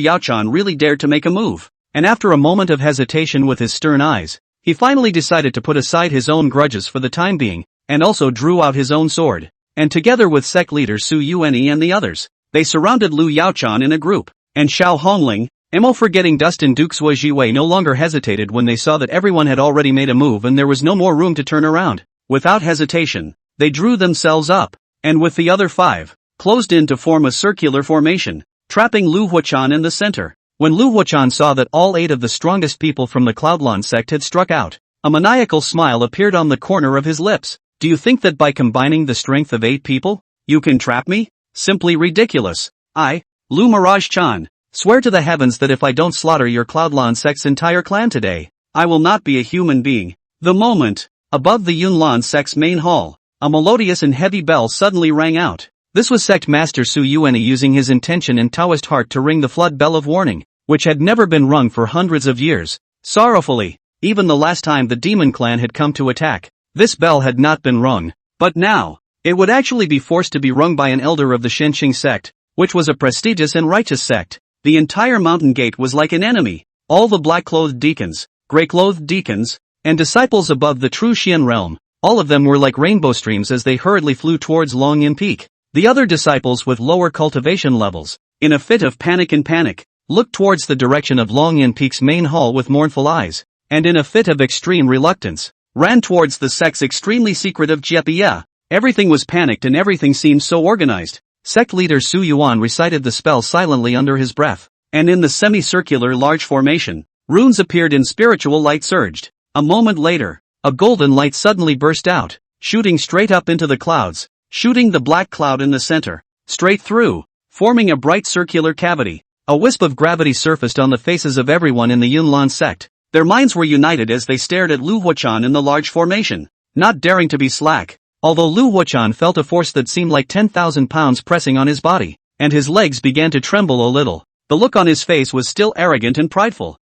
Yaochan really dared to make a move, and after a moment of hesitation with his stern eyes, he finally decided to put aside his own grudges for the time being, and also drew out his own sword, and together with sect leader Su Yuan and the others, they surrounded Lu Yaochan in a group, and Xiao Hongling, Mo forgetting Dustin Duke Sui Jiwei no longer hesitated when they saw that everyone had already made a move and there was no more room to turn around. Without hesitation, they drew themselves up, and with the other 5, closed in to form a circular formation, trapping Lu Huachan in the center. When Lu Huachan saw that all 8 of the strongest people from the Cloudlan sect had struck out, a maniacal smile appeared on the corner of his lips. Do you think that by combining the strength of 8 people, you can trap me? Simply ridiculous. I, Lu Mirage-chan, swear to the heavens that if I don't slaughter your Cloudlan sect's entire clan today, I will not be a human being. The moment, above the Yunlan sect's main hall, a melodious and heavy bell suddenly rang out. This was sect master Su Yuan using his intention and Taoist heart to ring the flood bell of warning, which had never been rung for hundreds of years. Sorrowfully, even the last time the demon clan had come to attack, this bell had not been rung. But now, it would actually be forced to be rung by an elder of the Shenqing sect, which was a prestigious and righteous sect. The entire mountain gate was like an enemy. All the black-clothed deacons, gray-clothed deacons, and disciples above the true Xian realm. All of them were like rainbow streams as they hurriedly flew towards Longyin Peak. The other disciples with lower cultivation levels, in a fit of panic, looked towards the direction of Longyin Peak's main hall with mournful eyes, and in a fit of extreme reluctance, ran towards the sect's extremely secretive Jiepiya. Everything was panicked and everything seemed so organized. Sect leader Su Yuan recited the spell silently under his breath, and in the semicircular large formation, runes appeared and spiritual light surged. A moment later, a golden light suddenly burst out, shooting straight up into the clouds, shooting the black cloud in the center, straight through, forming a bright circular cavity. A wisp of gravity surfaced on the faces of everyone in the Yunlan sect. Their minds were united as they stared at Lu Huachan in the large formation, not daring to be slack. Although Lu Huachan felt a force that seemed like 10,000 pounds pressing on his body, and his legs began to tremble a little, the look on his face was still arrogant and prideful.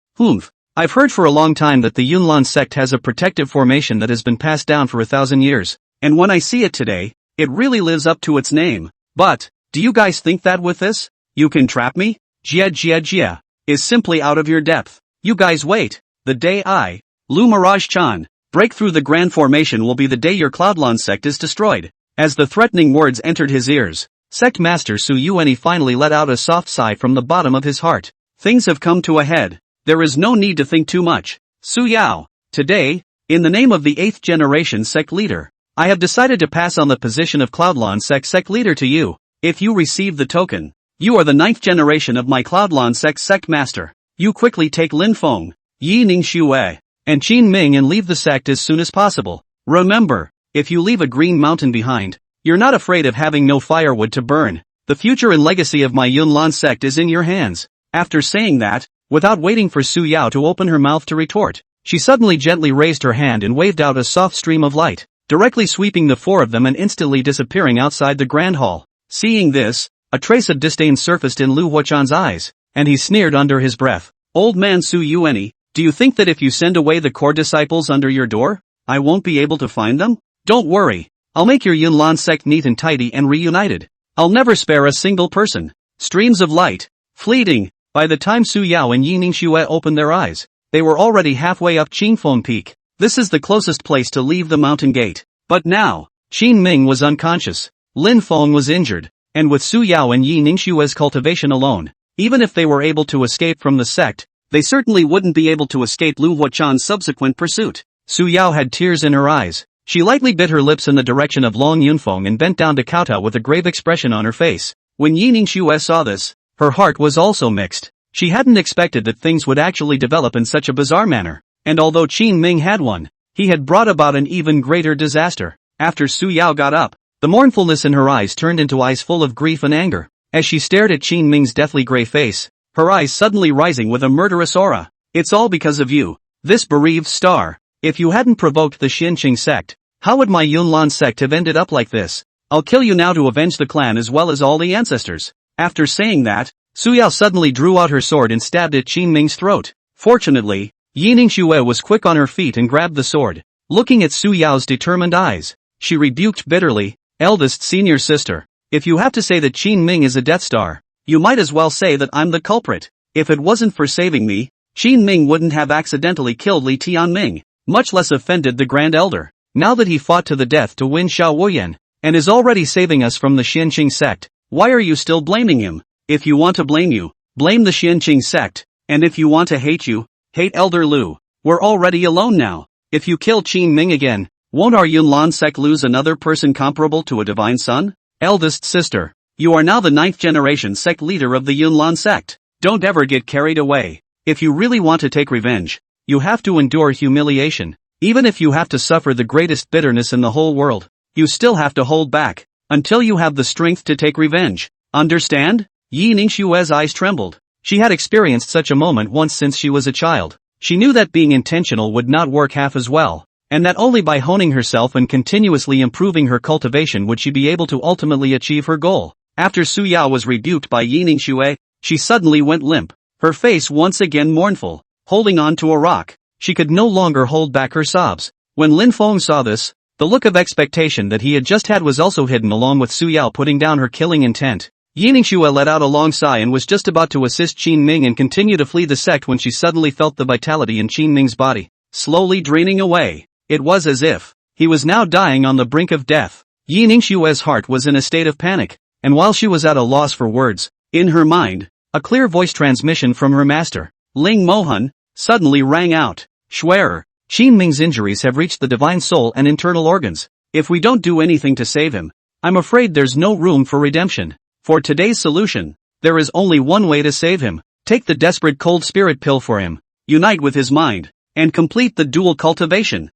I've heard for a long time that the Yunlan sect has a protective formation that has been passed down for 1,000 years, and when I see it today, it really lives up to its name. But, do you guys think that with this, you can trap me? Jia is simply out of your depth. You guys wait. The day I, Lu Mirage Chan, break through the grand formation will be the day your Cloudlon sect is destroyed. As the threatening words entered his ears, Sect Master Su Yuan finally let out a soft sigh from the bottom of his heart. Things have come to a head. There is no need to think too much. Su Yao, today, in the name of the 8th generation sect leader, I have decided to pass on the position of Cloudlon sect leader to you. If you receive the token, you are the 9th generation of my Cloudlon sect master. You quickly take Lin Feng, Yi Ning Xue, and Qin Ming and leave the sect as soon as possible. Remember, if you leave a green mountain behind, you're not afraid of having no firewood to burn. The future and legacy of my Yunlan sect is in your hands. After saying that, without waiting for Su Yao to open her mouth to retort, she suddenly gently raised her hand and waved out a soft stream of light, directly sweeping the four of them and instantly disappearing outside the grand hall. Seeing this, a trace of disdain surfaced in Lu Huachan's eyes, and he sneered under his breath. Old man Su Yuan, do you think that if you send away the core disciples under your door, I won't be able to find them? Don't worry, I'll make your Yunlan sect neat and tidy and reunited. I'll never spare a single person. Streams of light, fleeting. By the time Su Yao and Yi Ningxue opened their eyes, they were already halfway up Qingfeng Peak. This is the closest place to leave the mountain gate. But now, Qin Ming was unconscious, Lin Feng was injured, and with Su Yao and Yi Ningxue's cultivation alone, even if they were able to escape from the sect, they certainly wouldn't be able to escape Lu Huachan's subsequent pursuit. Su Yao had tears in her eyes. She lightly bit her lips in the direction of Long Yunfeng and bent down to kowtow with a grave expression on her face. When Yi Ningxue saw this, her heart was also mixed. She hadn't expected that things would actually develop in such a bizarre manner, and although Qin Ming had won, he had brought about an even greater disaster. After Su Yao got up, the mournfulness in her eyes turned into eyes full of grief and anger. As she stared at Qin Ming's deathly gray face, her eyes suddenly rising with a murderous aura. It's all because of you, this bereaved star. If you hadn't provoked the Xinqing sect, how would my Yunlan sect have ended up like this? I'll kill you now to avenge the clan as well as all the ancestors. After saying that, Su Yao suddenly drew out her sword and stabbed at Qin Ming's throat. Fortunately, Yi Ningxue was quick on her feet and grabbed the sword. Looking at Su Yao's determined eyes, she rebuked bitterly, eldest senior sister, if you have to say that Qin Ming is a Death Star, you might as well say that I'm the culprit. If it wasn't for saving me, Qin Ming wouldn't have accidentally killed Li Tianming, much less offended the Grand Elder. Now that he fought to the death to win Xiao Wuyan, and is already saving us from the Xinqing sect, why are you still blaming him? If you want to blame you, blame the Xinqing sect, and if you want to hate you, hate Elder Lu. We're already alone now. If you kill Qin Ming again, won't our Yunlan sect lose another person comparable to a divine son? Eldest sister, you are now the 9th generation sect leader of the Yunlan sect. Don't ever get carried away. If you really want to take revenge, you have to endure humiliation. Even if you have to suffer the greatest bitterness in the whole world, you still have to hold back, until you have the strength to take revenge. Understand? Yi Ningxue's eyes trembled. She had experienced such a moment once since she was a child. She knew that being intentional would not work half as well, and that only by honing herself and continuously improving her cultivation would she be able to ultimately achieve her goal. After Su Yao was rebuked by Yi Ningxue, she suddenly went limp, her face once again mournful, holding on to a rock. She could no longer hold back her sobs. When Lin Feng saw this, the look of expectation that he had just had was also hidden along with Su Yao putting down her killing intent. Yiningshua let out a long sigh and was just about to assist Qin Ming and continue to flee the sect when she suddenly felt the vitality in Qin Ming's body slowly draining away. It was as if he was now dying on the brink of death. Yiningshua's heart was in a state of panic, and while she was at a loss for words, in her mind, a clear voice transmission from her master, Ling Mohan, suddenly rang out. Schwerer, Qin Ming's injuries have reached the divine soul and internal organs. If we don't do anything to save him, I'm afraid there's no room for redemption. For today's solution, there is only one way to save him. Take the desperate cold spirit pill for him, unite with his mind, and complete the dual cultivation.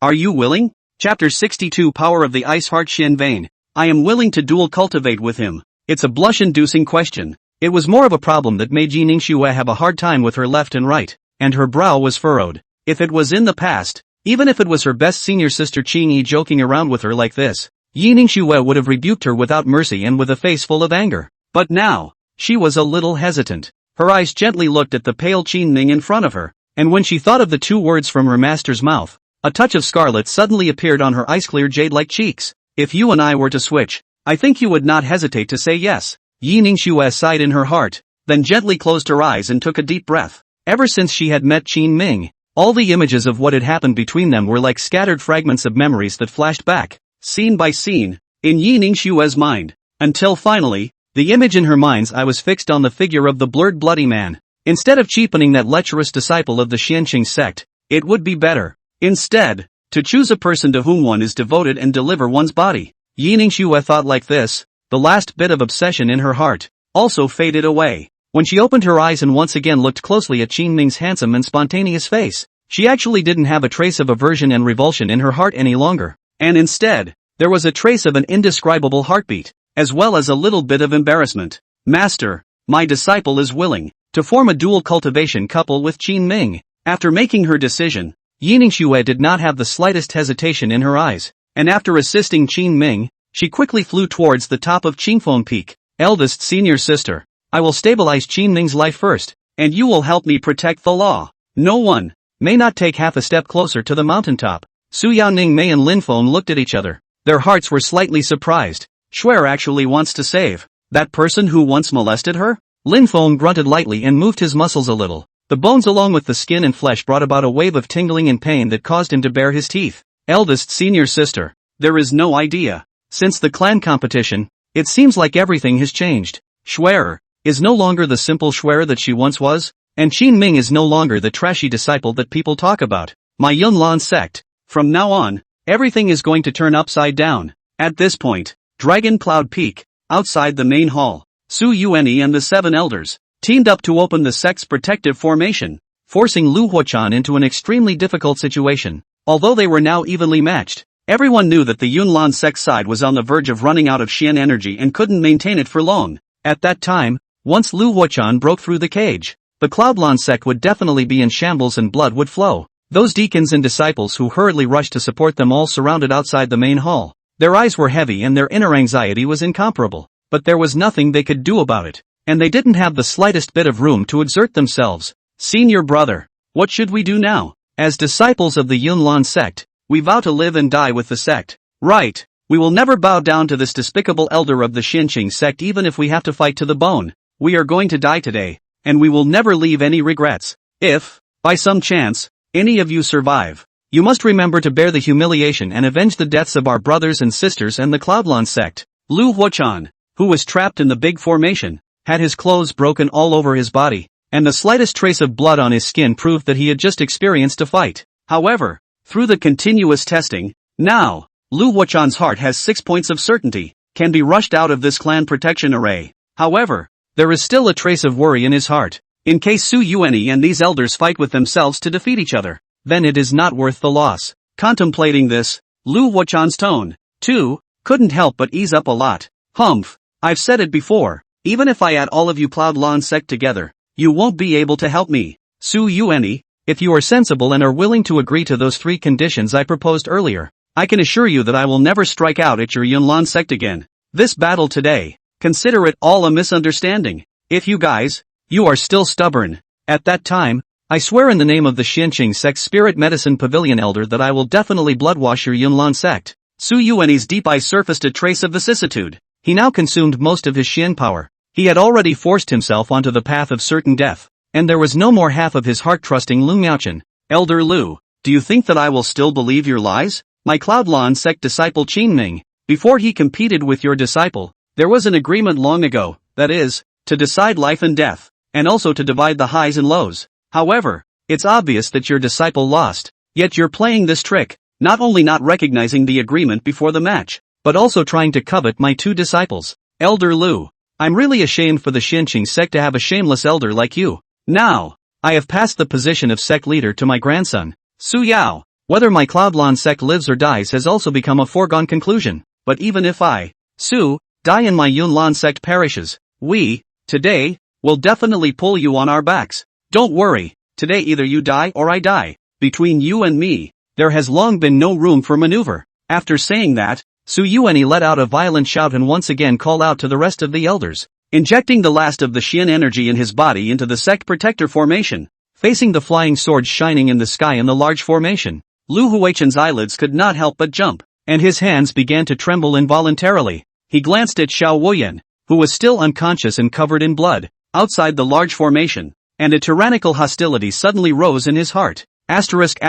Are you willing? Chapter 62 Power of the Ice Heart Shin Vein. I am willing to dual cultivate with him. It's a blush-inducing question. It was more of a problem that made Yiningshua have a hard time with her left and right, and her brow was furrowed. If it was in the past, even if it was her best senior sister Qingyi joking around with her like this, Yiningshua would have rebuked her without mercy and with a face full of anger. But now, she was a little hesitant. Her eyes gently looked at the pale Qin Ming in front of her, and when she thought of the two words from her master's mouth, a touch of scarlet suddenly appeared on her ice-clear jade-like cheeks. If you and I were to switch, I think you would not hesitate to say yes. Yiningshua sighed in her heart, then gently closed her eyes and took a deep breath. Ever since she had met Qin Ming, all the images of what had happened between them were like scattered fragments of memories that flashed back, scene by scene, in Yiningshua's mind, until finally, the image in her mind's eye was fixed on the figure of the blurred bloody man. Instead of cheapening that lecherous disciple of the Xianqing sect, it would be better, instead, to choose a person to whom one is devoted and deliver one's body. Yiningshua thought like this. The last bit of obsession in her heart also faded away. When she opened her eyes and once again looked closely at Qin Ming's handsome and spontaneous face, she actually didn't have a trace of aversion and revulsion in her heart any longer, and instead, there was a trace of an indescribable heartbeat, as well as a little bit of embarrassment. Master, my disciple is willing to form a dual cultivation couple with Qin Ming. After making her decision, Yiningshua did not have the slightest hesitation in her eyes, and after assisting Qin Ming, she quickly flew towards the top of Qingfeng Peak. Eldest senior sister, I will stabilize Qin Ming's life first, and you will help me protect the law. No one may not take half a step closer to the mountaintop. Su Yaoning Mei and Lin Feng looked at each other. Their hearts were slightly surprised. Schwer actually wants to save that person who once molested her? Lin Feng grunted lightly and moved his muscles a little. The bones along with the skin and flesh brought about a wave of tingling and pain that caused him to bare his teeth. Eldest senior sister, there is no idea. Since the clan competition, it seems like everything has changed. Schwerer is no longer the simple Schwerer that she once was, and Qin Ming is no longer the trashy disciple that people talk about. My Yunlan sect, from now on, everything is going to turn upside down. At this point, Dragon Cloud Peak, outside the main hall, Su Yuanyi and the 7 elders teamed up to open the sect's protective formation, forcing Lu Huochan into an extremely difficult situation. Although they were now evenly matched, everyone knew that the Yunlan sect side was on the verge of running out of Xian energy and couldn't maintain it for long. At that time, once Lu Huochan broke through the cage, the Cloudlan sect would definitely be in shambles and blood would flow. Those deacons and disciples who hurriedly rushed to support them all surrounded outside the main hall. Their eyes were heavy and their inner anxiety was incomparable, but there was nothing they could do about it, and they didn't have the slightest bit of room to exert themselves. Senior brother, what should we do now? As disciples of the Yunlan sect, we vow to live and die with the sect. Right, we will never bow down to this despicable elder of the Xianqing sect even if we have to fight to the bone. We are going to die today, and we will never leave any regrets. If, by some chance, any of you survive, you must remember to bear the humiliation and avenge the deaths of our brothers and sisters and the Cloudlan sect. Lu Huochan, who was trapped in the big formation, had his clothes broken all over his body, and the slightest trace of blood on his skin proved that he had just experienced a fight. However, through the continuous testing, now, Lu Huochan's heart has 6 points of certainty, can be rushed out of this clan protection array. However, there is still a trace of worry in his heart. In case Su Yuanyi and these elders fight with themselves to defeat each other, then it is not worth the loss. Contemplating this, Lu Huochan's tone, too, couldn't help but ease up a lot. Humph, I've said it before, even if I add all of you Cloudlan sect together, you won't be able to help me. Su Yuanyi, if you are sensible and are willing to agree to those 3 conditions I proposed earlier, I can assure you that I will never strike out at your Yunlan sect again. This battle today, consider it all a misunderstanding. If you guys, you are still stubborn, at that time, I swear in the name of the Xianqing sect Spirit Medicine Pavilion Elder that I will definitely bloodwash your Yunlan sect. Su Yuanyi's deep eyes surfaced a trace of vicissitude. He now consumed most of his Xian power. He had already forced himself onto the path of certain death, and there was no more half of his heart trusting Lu Miaochen. Elder Lu, do you think that I will still believe your lies? My Cloudlon sect disciple Qin Ming, before he competed with your disciple, there was an agreement long ago, that is, to decide life and death, and also to divide the highs and lows. However, it's obvious that your disciple lost, yet you're playing this trick, not only not recognizing the agreement before the match, but also trying to covet my 2 disciples. Elder Lu, I'm really ashamed for the Xinqing sect to have a shameless elder like you. Now, I have passed the position of sect leader to my grandson, Su Yao. Whether my Cloudlon sect lives or dies has also become a foregone conclusion, but even if I, Su, die and my Yunlan sect perishes, we, today, will definitely pull you on our backs. Don't worry, today either you die or I die. Between you and me, there has long been no room for maneuver. After saying that, Su Yuanyi let out a violent shout and once again called out to the rest of the elders, injecting the last of the Xian energy in his body into the sect protector formation. Facing the flying swords shining in the sky in the large formation, Lu Huichen's eyelids could not help but jump, and his hands began to tremble involuntarily. He glanced at Xiao Wuyan, who was still unconscious and covered in blood, outside the large formation, and a tyrannical hostility suddenly rose in his heart. Asterisk.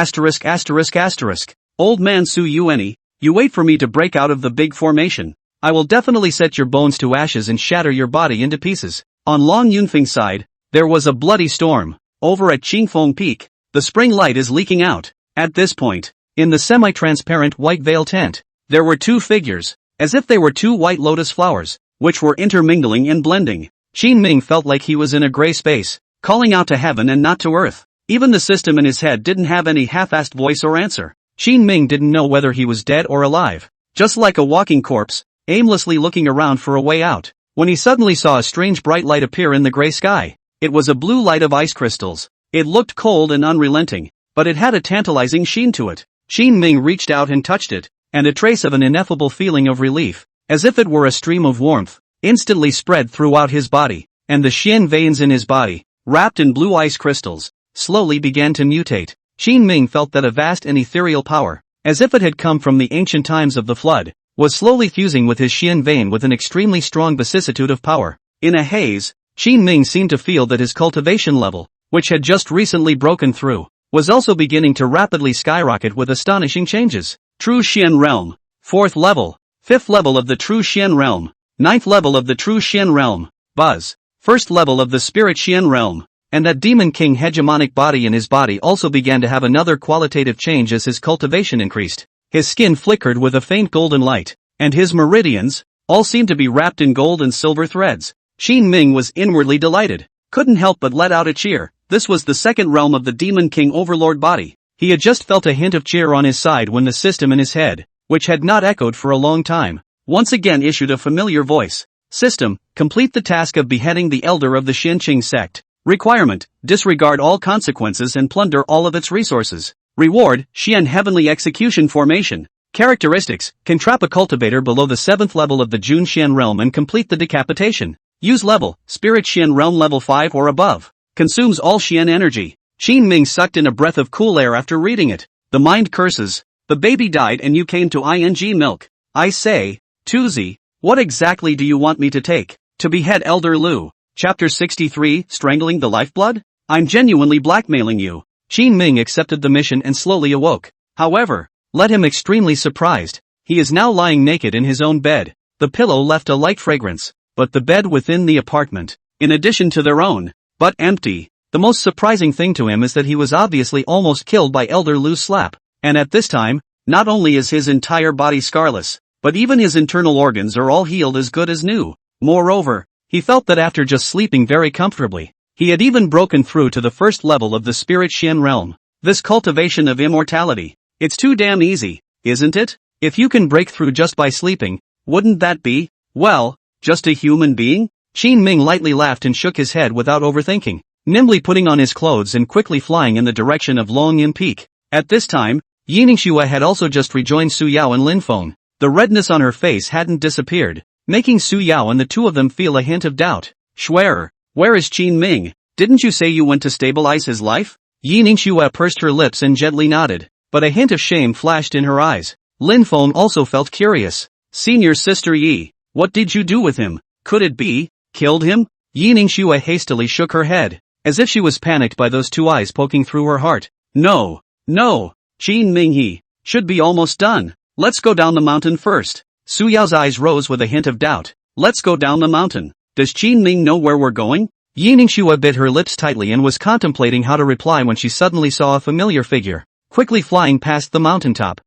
Old man Su Yuanyi, you wait for me to break out of the big formation. I will definitely set your bones to ashes and shatter your body into pieces. On Long Yunfeng's side, there was a bloody storm. Over at Qingfeng Peak, the spring light is leaking out. At this point, in the semi-transparent white veil tent, there were 2 figures, as if they were 2 white lotus flowers, which were intermingling and blending. Qin Ming felt like he was in a gray space, calling out to heaven and not to earth. Even the system in his head didn't have any half-assed voice or answer. Qin Ming didn't know whether he was dead or alive, just like a walking corpse, aimlessly looking around for a way out, when he suddenly saw a strange bright light appear in the gray sky. It was a blue light of ice crystals. It looked cold and unrelenting, but it had a tantalizing sheen to it. Qin Ming reached out and touched it, and a trace of an ineffable feeling of relief, as if it were a stream of warmth, instantly spread throughout his body, and the Xian veins in his body, wrapped in blue ice crystals, slowly began to mutate. Qin Ming felt that a vast and ethereal power, as if it had come from the ancient times of the flood, was slowly fusing with his Xian vein with an extremely strong vicissitude of power. In a haze, Qin Ming seemed to feel that his cultivation level, which had just recently broken through, was also beginning to rapidly skyrocket with astonishing changes. True Xian Realm, 4th level, 5th level of the True Xian Realm, 9th level of the True Xian Realm, Buzz, 1st level of the Spirit Xian Realm, and that Demon King hegemonic body in his body also began to have another qualitative change as his cultivation increased. His skin flickered with a faint golden light, and his meridians, all seemed to be wrapped in gold and silver threads. Qin Ming was inwardly delighted, couldn't help but let out a cheer. This was the 2nd realm of the Demon King Overlord body. He had just felt a hint of cheer on his side when the system in his head, which had not echoed for a long time, once again issued a familiar voice. System, complete the task of beheading the elder of the Xinqing sect. Requirement, disregard all consequences and plunder all of its resources. Reward, Xian Heavenly Execution Formation. Characteristics, can trap a cultivator below the 7th level of the Jun Xian realm and complete the decapitation. Use level, Spirit Xian realm level 5 or above. Consumes all Xian energy. Qin Ming sucked in a breath of cool air after reading it. The mind curses. The baby died and you came to ing milk. I say, Tuzi, what exactly do you want me to take? To behead Elder Lu. Chapter 63, Strangling the Lifeblood? I'm genuinely blackmailing you. Qin Ming accepted the mission and slowly awoke. However, led him extremely surprised. He is now lying naked in his own bed. The pillow left a light fragrance, but the bed within the apartment, in addition to their own, but empty. The most surprising thing to him is that he was obviously almost killed by Elder Lu's slap, and at this time, not only is his entire body scarless, but even his internal organs are all healed as good as new. Moreover, he felt that after just sleeping very comfortably, he had even broken through to the 1st level of the Spirit Xian realm. This cultivation of immortality, it's too damn easy, isn't it? If you can break through just by sleeping, wouldn't that be, well, just a human being? Qin Ming lightly laughed and shook his head without overthinking, nimbly putting on his clothes and quickly flying in the direction of Longyin Peak. At this time, Yiningshua had also just rejoined Su Yao and Lin Feng. The redness on her face hadn't disappeared, making Su Yao and the two of them feel a hint of doubt. Schwerer, where is Qin Ming? Didn't you say you went to stabilize his life? Yiningshua pursed her lips and gently nodded, but a hint of shame flashed in her eyes. Lin Feng also felt curious. Senior Sister Yi, What did you do with him? Could it be, killed him? Yi Ningxue hastily shook her head, as if she was panicked by those two eyes poking through her heart. No, no, Qin Minghe, should be almost done. Let's go down the mountain first. Su Yao's eyes rose with a hint of doubt. Let's go down the mountain. Does Qin Ming know where we're going? Yi Ningxue bit her lips tightly and was contemplating how to reply when she suddenly saw a familiar figure, quickly flying past the mountaintop.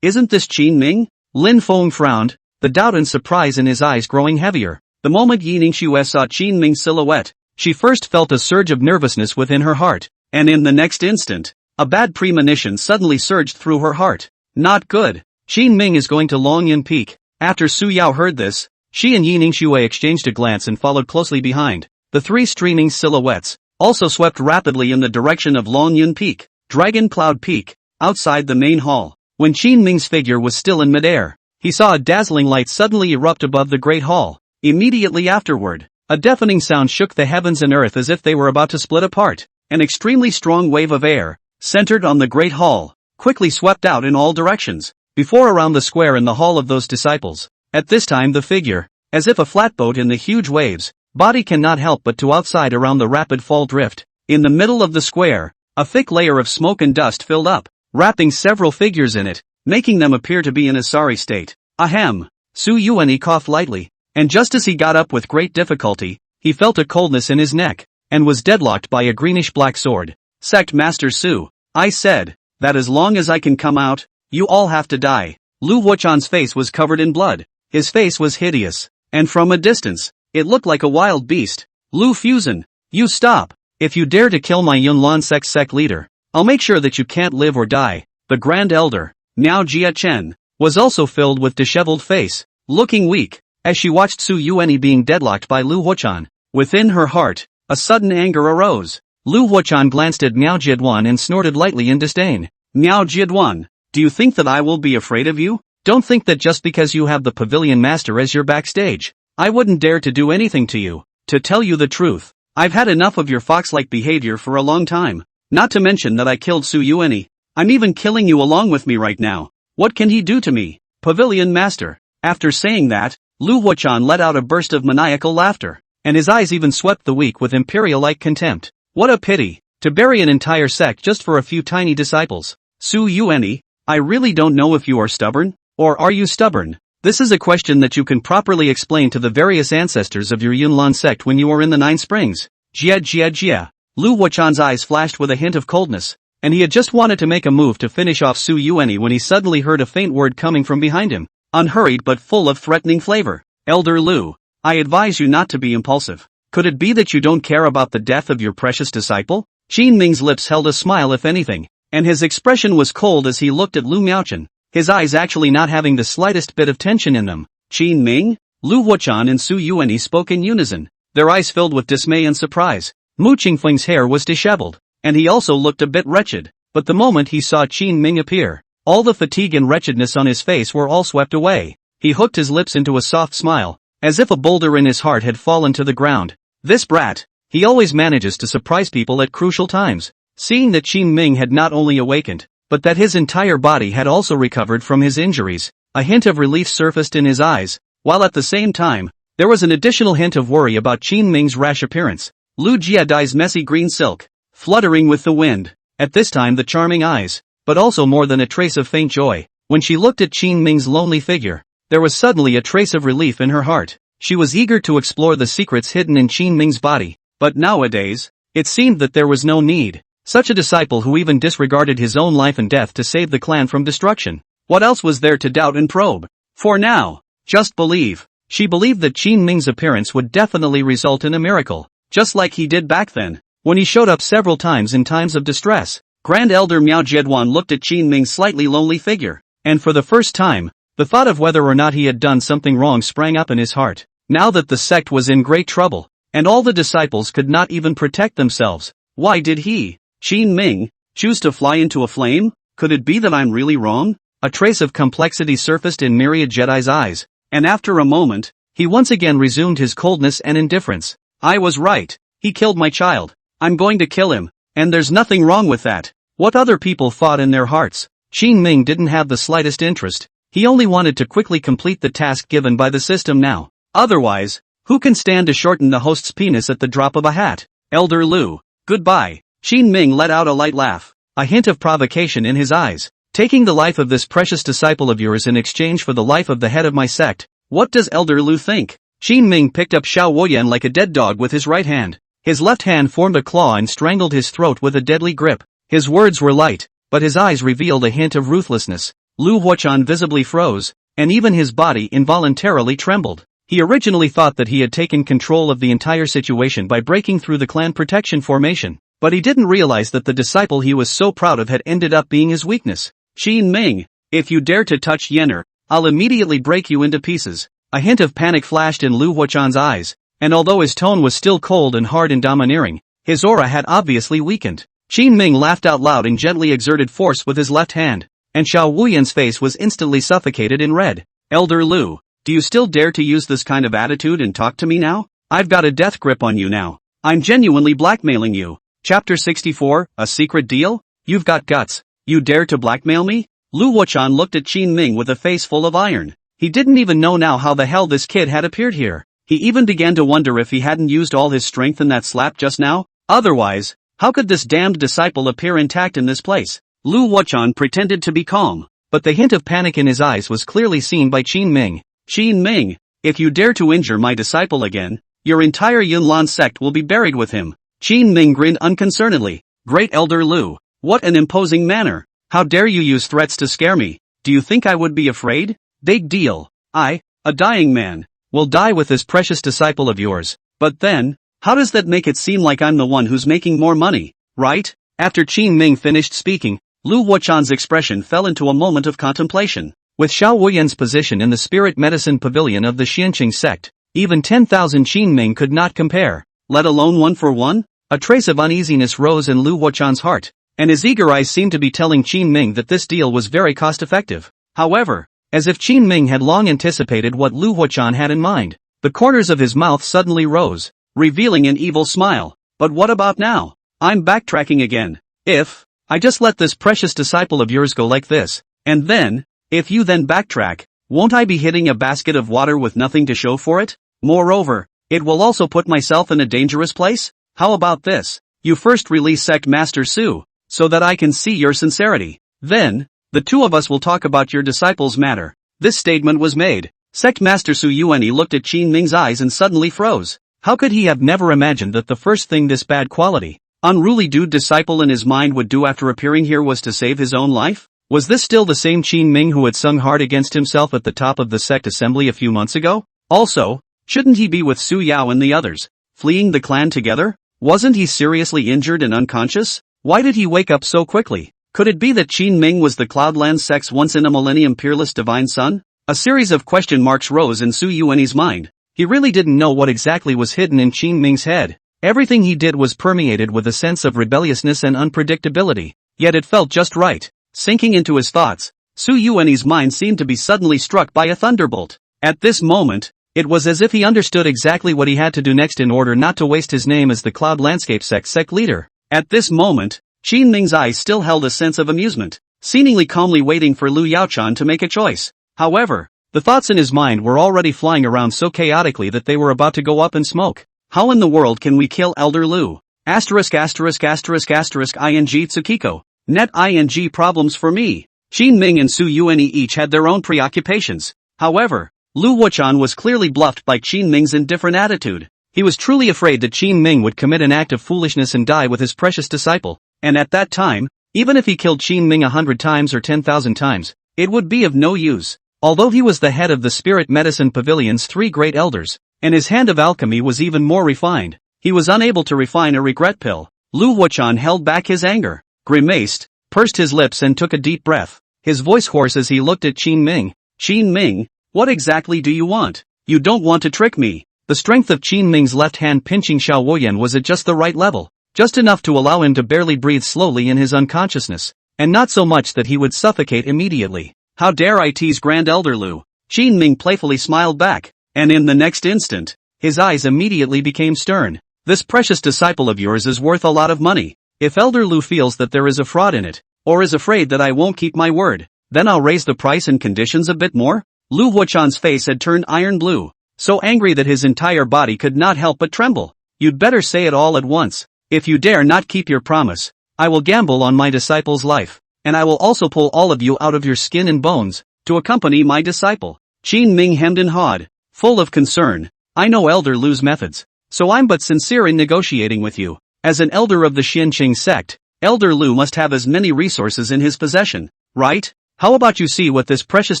Isn't this Qin Ming? Lin Feng frowned, the doubt and surprise in his eyes growing heavier. The moment Yi Ningxue saw Qin Ming's silhouette, she first felt a surge of nervousness within her heart, and in the next instant, a bad premonition suddenly surged through her heart. Not good. Qin Ming is going to Longyan Peak. After Su Yao heard this, she and Yi Ningxue exchanged a glance and followed closely behind. The three streaming silhouettes also swept rapidly in the direction of Longyan Peak, Dragon Cloud Peak, outside the main hall. When Qin Ming's figure was still in midair, he saw a dazzling light suddenly erupt above the Great Hall. Immediately afterward, a deafening sound shook the heavens and earth as if they were about to split apart. An extremely strong wave of air, centered on the Great Hall, quickly swept out in all directions, before around the square in the hall of those disciples. At this time the figure, as if a flatboat in the huge waves, body cannot help but to outside around the rapid fall drift. In the middle of the square, a thick layer of smoke and dust filled up, wrapping several figures in it, making them appear to be in a sorry state. Ahem! Su Yuanyi coughed lightly, and just as he got up with great difficulty, he felt a coldness in his neck, and was deadlocked by a greenish-black sword. Sect Master Su, I said, that as long as I can come out, you all have to die. Lu Wuchan's face was covered in blood. His face was hideous, and from a distance, it looked like a wild beast. Lu Fusen, you stop. If you dare to kill my Yunlan sect leader, I'll make sure that you can't live or die. The Grand Elder, Miao Jia Chen, was also filled with disheveled face, looking weak, as she watched Su Yuanyi being deadlocked by Lu Wuchan. Within her heart, a sudden anger arose. Lu Wuchan glanced at Miao Jieduan and snorted lightly in disdain. Miao Jieduan, do you think that I will be afraid of you? Don't think that just because you have the pavilion master as your backstage, I wouldn't dare to do anything to you. To tell you the truth, I've had enough of your fox-like behavior for a long time. Not to mention that I killed Su Yuanyi. I'm even killing you along with me right now. What can he do to me? Pavilion master. After saying that, Lu Wuchan let out a burst of maniacal laughter, and his eyes even swept the weak with imperial-like contempt. What a pity, to bury an entire sect just for a few tiny disciples. Su Yuanyi, I really don't know if you are stubborn, or are you stubborn? This is a question that you can properly explain to the various ancestors of your Yunlan sect when you are in the Nine Springs. Jia. Lu Wuchan's eyes flashed with a hint of coldness, and he had just wanted to make a move to finish off Su Yuanyi when he suddenly heard a faint word coming from behind him, unhurried but full of threatening flavor. Elder Lu, I advise you not to be impulsive. Could it be that you don't care about the death of your precious disciple? Qin Ming's lips held a smile if anything, and his expression was cold as he looked at Lu Miaochen, his eyes actually not having the slightest bit of tension in them. Qin Ming? Lu Wuchan and Su Yuanyi spoke in unison, their eyes filled with dismay and surprise. Mu Qingfeng's hair was disheveled, and he also looked a bit wretched, but the moment he saw Qin Ming appear, all the fatigue and wretchedness on his face were all swept away. He hooked his lips into a soft smile, as if a boulder in his heart had fallen to the ground. This brat, he always manages to surprise people at crucial times. Seeing that Qin Ming had not only awakened, but that his entire body had also recovered from his injuries, a hint of relief surfaced in his eyes, while at the same time, there was an additional hint of worry about Qin Ming's rash appearance. Lu Jiadai's messy green silk, fluttering with the wind, at this time the charming eyes, but also more than a trace of faint joy. When she looked at Qin Ming's lonely figure, there was suddenly a trace of relief in her heart. She was eager to explore the secrets hidden in Qin Ming's body, but nowadays, it seemed that there was no need. Such a disciple who even disregarded his own life and death to save the clan from destruction. What else was there to doubt and probe? For now, just believe. She believed that Qin Ming's appearance would definitely result in a miracle, just like he did back then, when he showed up several times in times of distress. Grand Elder Miao Jieduan looked at Qin Ming's slightly lonely figure, and for the first time, the thought of whether or not he had done something wrong sprang up in his heart. Now that the sect was in great trouble, and all the disciples could not even protect themselves, why did he, Qin Ming, choose to fly into a flame? Could it be that I'm really wrong? A trace of complexity surfaced in Myriad Jedi's eyes, and after a moment, he once again resumed his coldness and indifference. I was right. He killed my child. I'm going to kill him, and there's nothing wrong with that. What other people thought in their hearts, Qin Ming didn't have the slightest interest. He only wanted to quickly complete the task given by the system now. Otherwise, who can stand to shorten the host's penis at the drop of a hat? Elder Lu. Goodbye. Qin Ming let out a light laugh, a hint of provocation in his eyes. Taking the life of this precious disciple of yours in exchange for the life of the head of my sect. What does Elder Lu think? Qin Ming picked up Xiao Woyan like a dead dog with his right hand. His left hand formed a claw and strangled his throat with a deadly grip. His words were light, but his eyes revealed a hint of ruthlessness. Lu Huachan visibly froze, and even his body involuntarily trembled. He originally thought that he had taken control of the entire situation by breaking through the clan protection formation, but he didn't realize that the disciple he was so proud of had ended up being his weakness. Qin Ming, if you dare to touch Yenner, I'll immediately break you into pieces. A hint of panic flashed in Lu Huachan's eyes, and although his tone was still cold and hard and domineering, his aura had obviously weakened. Qin Ming laughed out loud and gently exerted force with his left hand, and Xiao Wuyan's face was instantly suffocated in red. Elder Lu, do you still dare to use this kind of attitude and talk to me now? I've got a death grip on you now. I'm genuinely blackmailing you. Chapter 64, a secret deal? You've got guts. You dare to blackmail me? Lu Huachan looked at Qin Ming with a face full of iron. He didn't even know now how the hell this kid had appeared here. He even began to wonder if he hadn't used all his strength in that slap just now. Otherwise, how could this damned disciple appear intact in this place? Lu Huachan pretended to be calm, but the hint of panic in his eyes was clearly seen by Qin Ming. Qin Ming, if you dare to injure my disciple again, your entire Yunlan sect will be buried with him. Qin Ming grinned unconcernedly. Great Elder Lu. What an imposing manner. How dare you use threats to scare me? Do you think I would be afraid? Big deal. I, a dying man, will die with this precious disciple of yours. But then, how does that make it seem like I'm the one who's making more money, right? After Qin Ming finished speaking, Lu Huachan's expression fell into a moment of contemplation. With Xiao Wuyan's position in the spirit medicine pavilion of the Xianqing sect, even 10,000 Qin Ming could not compare, let alone 1 for 1? A trace of uneasiness rose in Lu Huachan's heart, and his eager eyes seemed to be telling Qin Ming that this deal was very cost-effective. However, as if Qin Ming had long anticipated what Lu Huachan had in mind, the corners of his mouth suddenly rose, revealing an evil smile. But what about now? I'm backtracking again. If I just let this precious disciple of yours go like this, and then, if you then backtrack, won't I be hitting a basket of water with nothing to show for it? Moreover, it will also put myself in a dangerous place? How about this? You first release Sect Master Su, so that I can see your sincerity. Then, the two of us will talk about your disciple's matter. This statement was made. Sect Master Su Yuanyi looked at Qin Ming's eyes and suddenly froze. How could he have never imagined that the first thing this bad quality, unruly dude disciple in his mind would do after appearing here was to save his own life? Was this still the same Qin Ming who had sung hard against himself at the top of the sect assembly a few months ago? Also, shouldn't he be with Su Yao and the others, fleeing the clan together? Wasn't he seriously injured and unconscious? Why did he wake up so quickly? Could it be that Qin Ming was the Cloudland sect's once-in-a-millennium peerless divine son? A series of question marks rose in Su Yuanyi's mind. He really didn't know what exactly was hidden in Qin Ming's head. Everything he did was permeated with a sense of rebelliousness and unpredictability, yet it felt just right. Sinking into his thoughts, Su Yuanyi's mind seemed to be suddenly struck by a thunderbolt. At this moment, it was as if he understood exactly what he had to do next in order not to waste his name as the Cloud Landscape sect leader. At this moment, Qin Ming's eyes still held a sense of amusement, seemingly calmly waiting for Lu Yaochan to make a choice. However, the thoughts in his mind were already flying around so chaotically that they were about to go up in smoke. How in the world can we kill Elder Lu? ******************************************** Net ing problems for me. Qin Ming and Su Yuanyi each had their own preoccupations. However, Lu Huachan was clearly bluffed by Qin Ming's indifferent attitude. He was truly afraid that Qin Ming would commit an act of foolishness and die with his precious disciple, and at that time, even if he killed Qin Ming 100 times or 10,000 times, it would be of no use. Although he was the head of the Spirit Medicine Pavilion's 3 great elders, and his hand of alchemy was even more refined, he was unable to refine a regret pill. Lu Huachan held back his anger, grimaced, pursed his lips and took a deep breath, his voice hoarse as he looked at Qin Ming. Qin Ming, what exactly do you want? You don't want to trick me. The strength of Qin Ming's left hand pinching Xiao Woyan was at just the right level, just enough to allow him to barely breathe slowly in his unconsciousness, and not so much that he would suffocate immediately. How dare I tease Grand Elder Lu? Qin Ming playfully smiled back, and in the next instant, his eyes immediately became stern. This precious disciple of yours is worth a lot of money. If Elder Lu feels that there is a fraud in it, or is afraid that I won't keep my word, Then I'll raise the price and conditions a bit more? Lu Huachan's face had turned iron blue, so angry that his entire body could not help but tremble. You'd better say it all at once. If you dare not keep your promise, I will gamble on my disciple's life, and I will also pull all of you out of your skin and bones, to accompany my disciple. Qin Ming hemmed and hawed, full of concern. I know Elder Lu's methods, so I'm but sincere in negotiating with you. As an elder of the Xianqing sect, Elder Lu must have as many resources in his possession, right? How about you see what this precious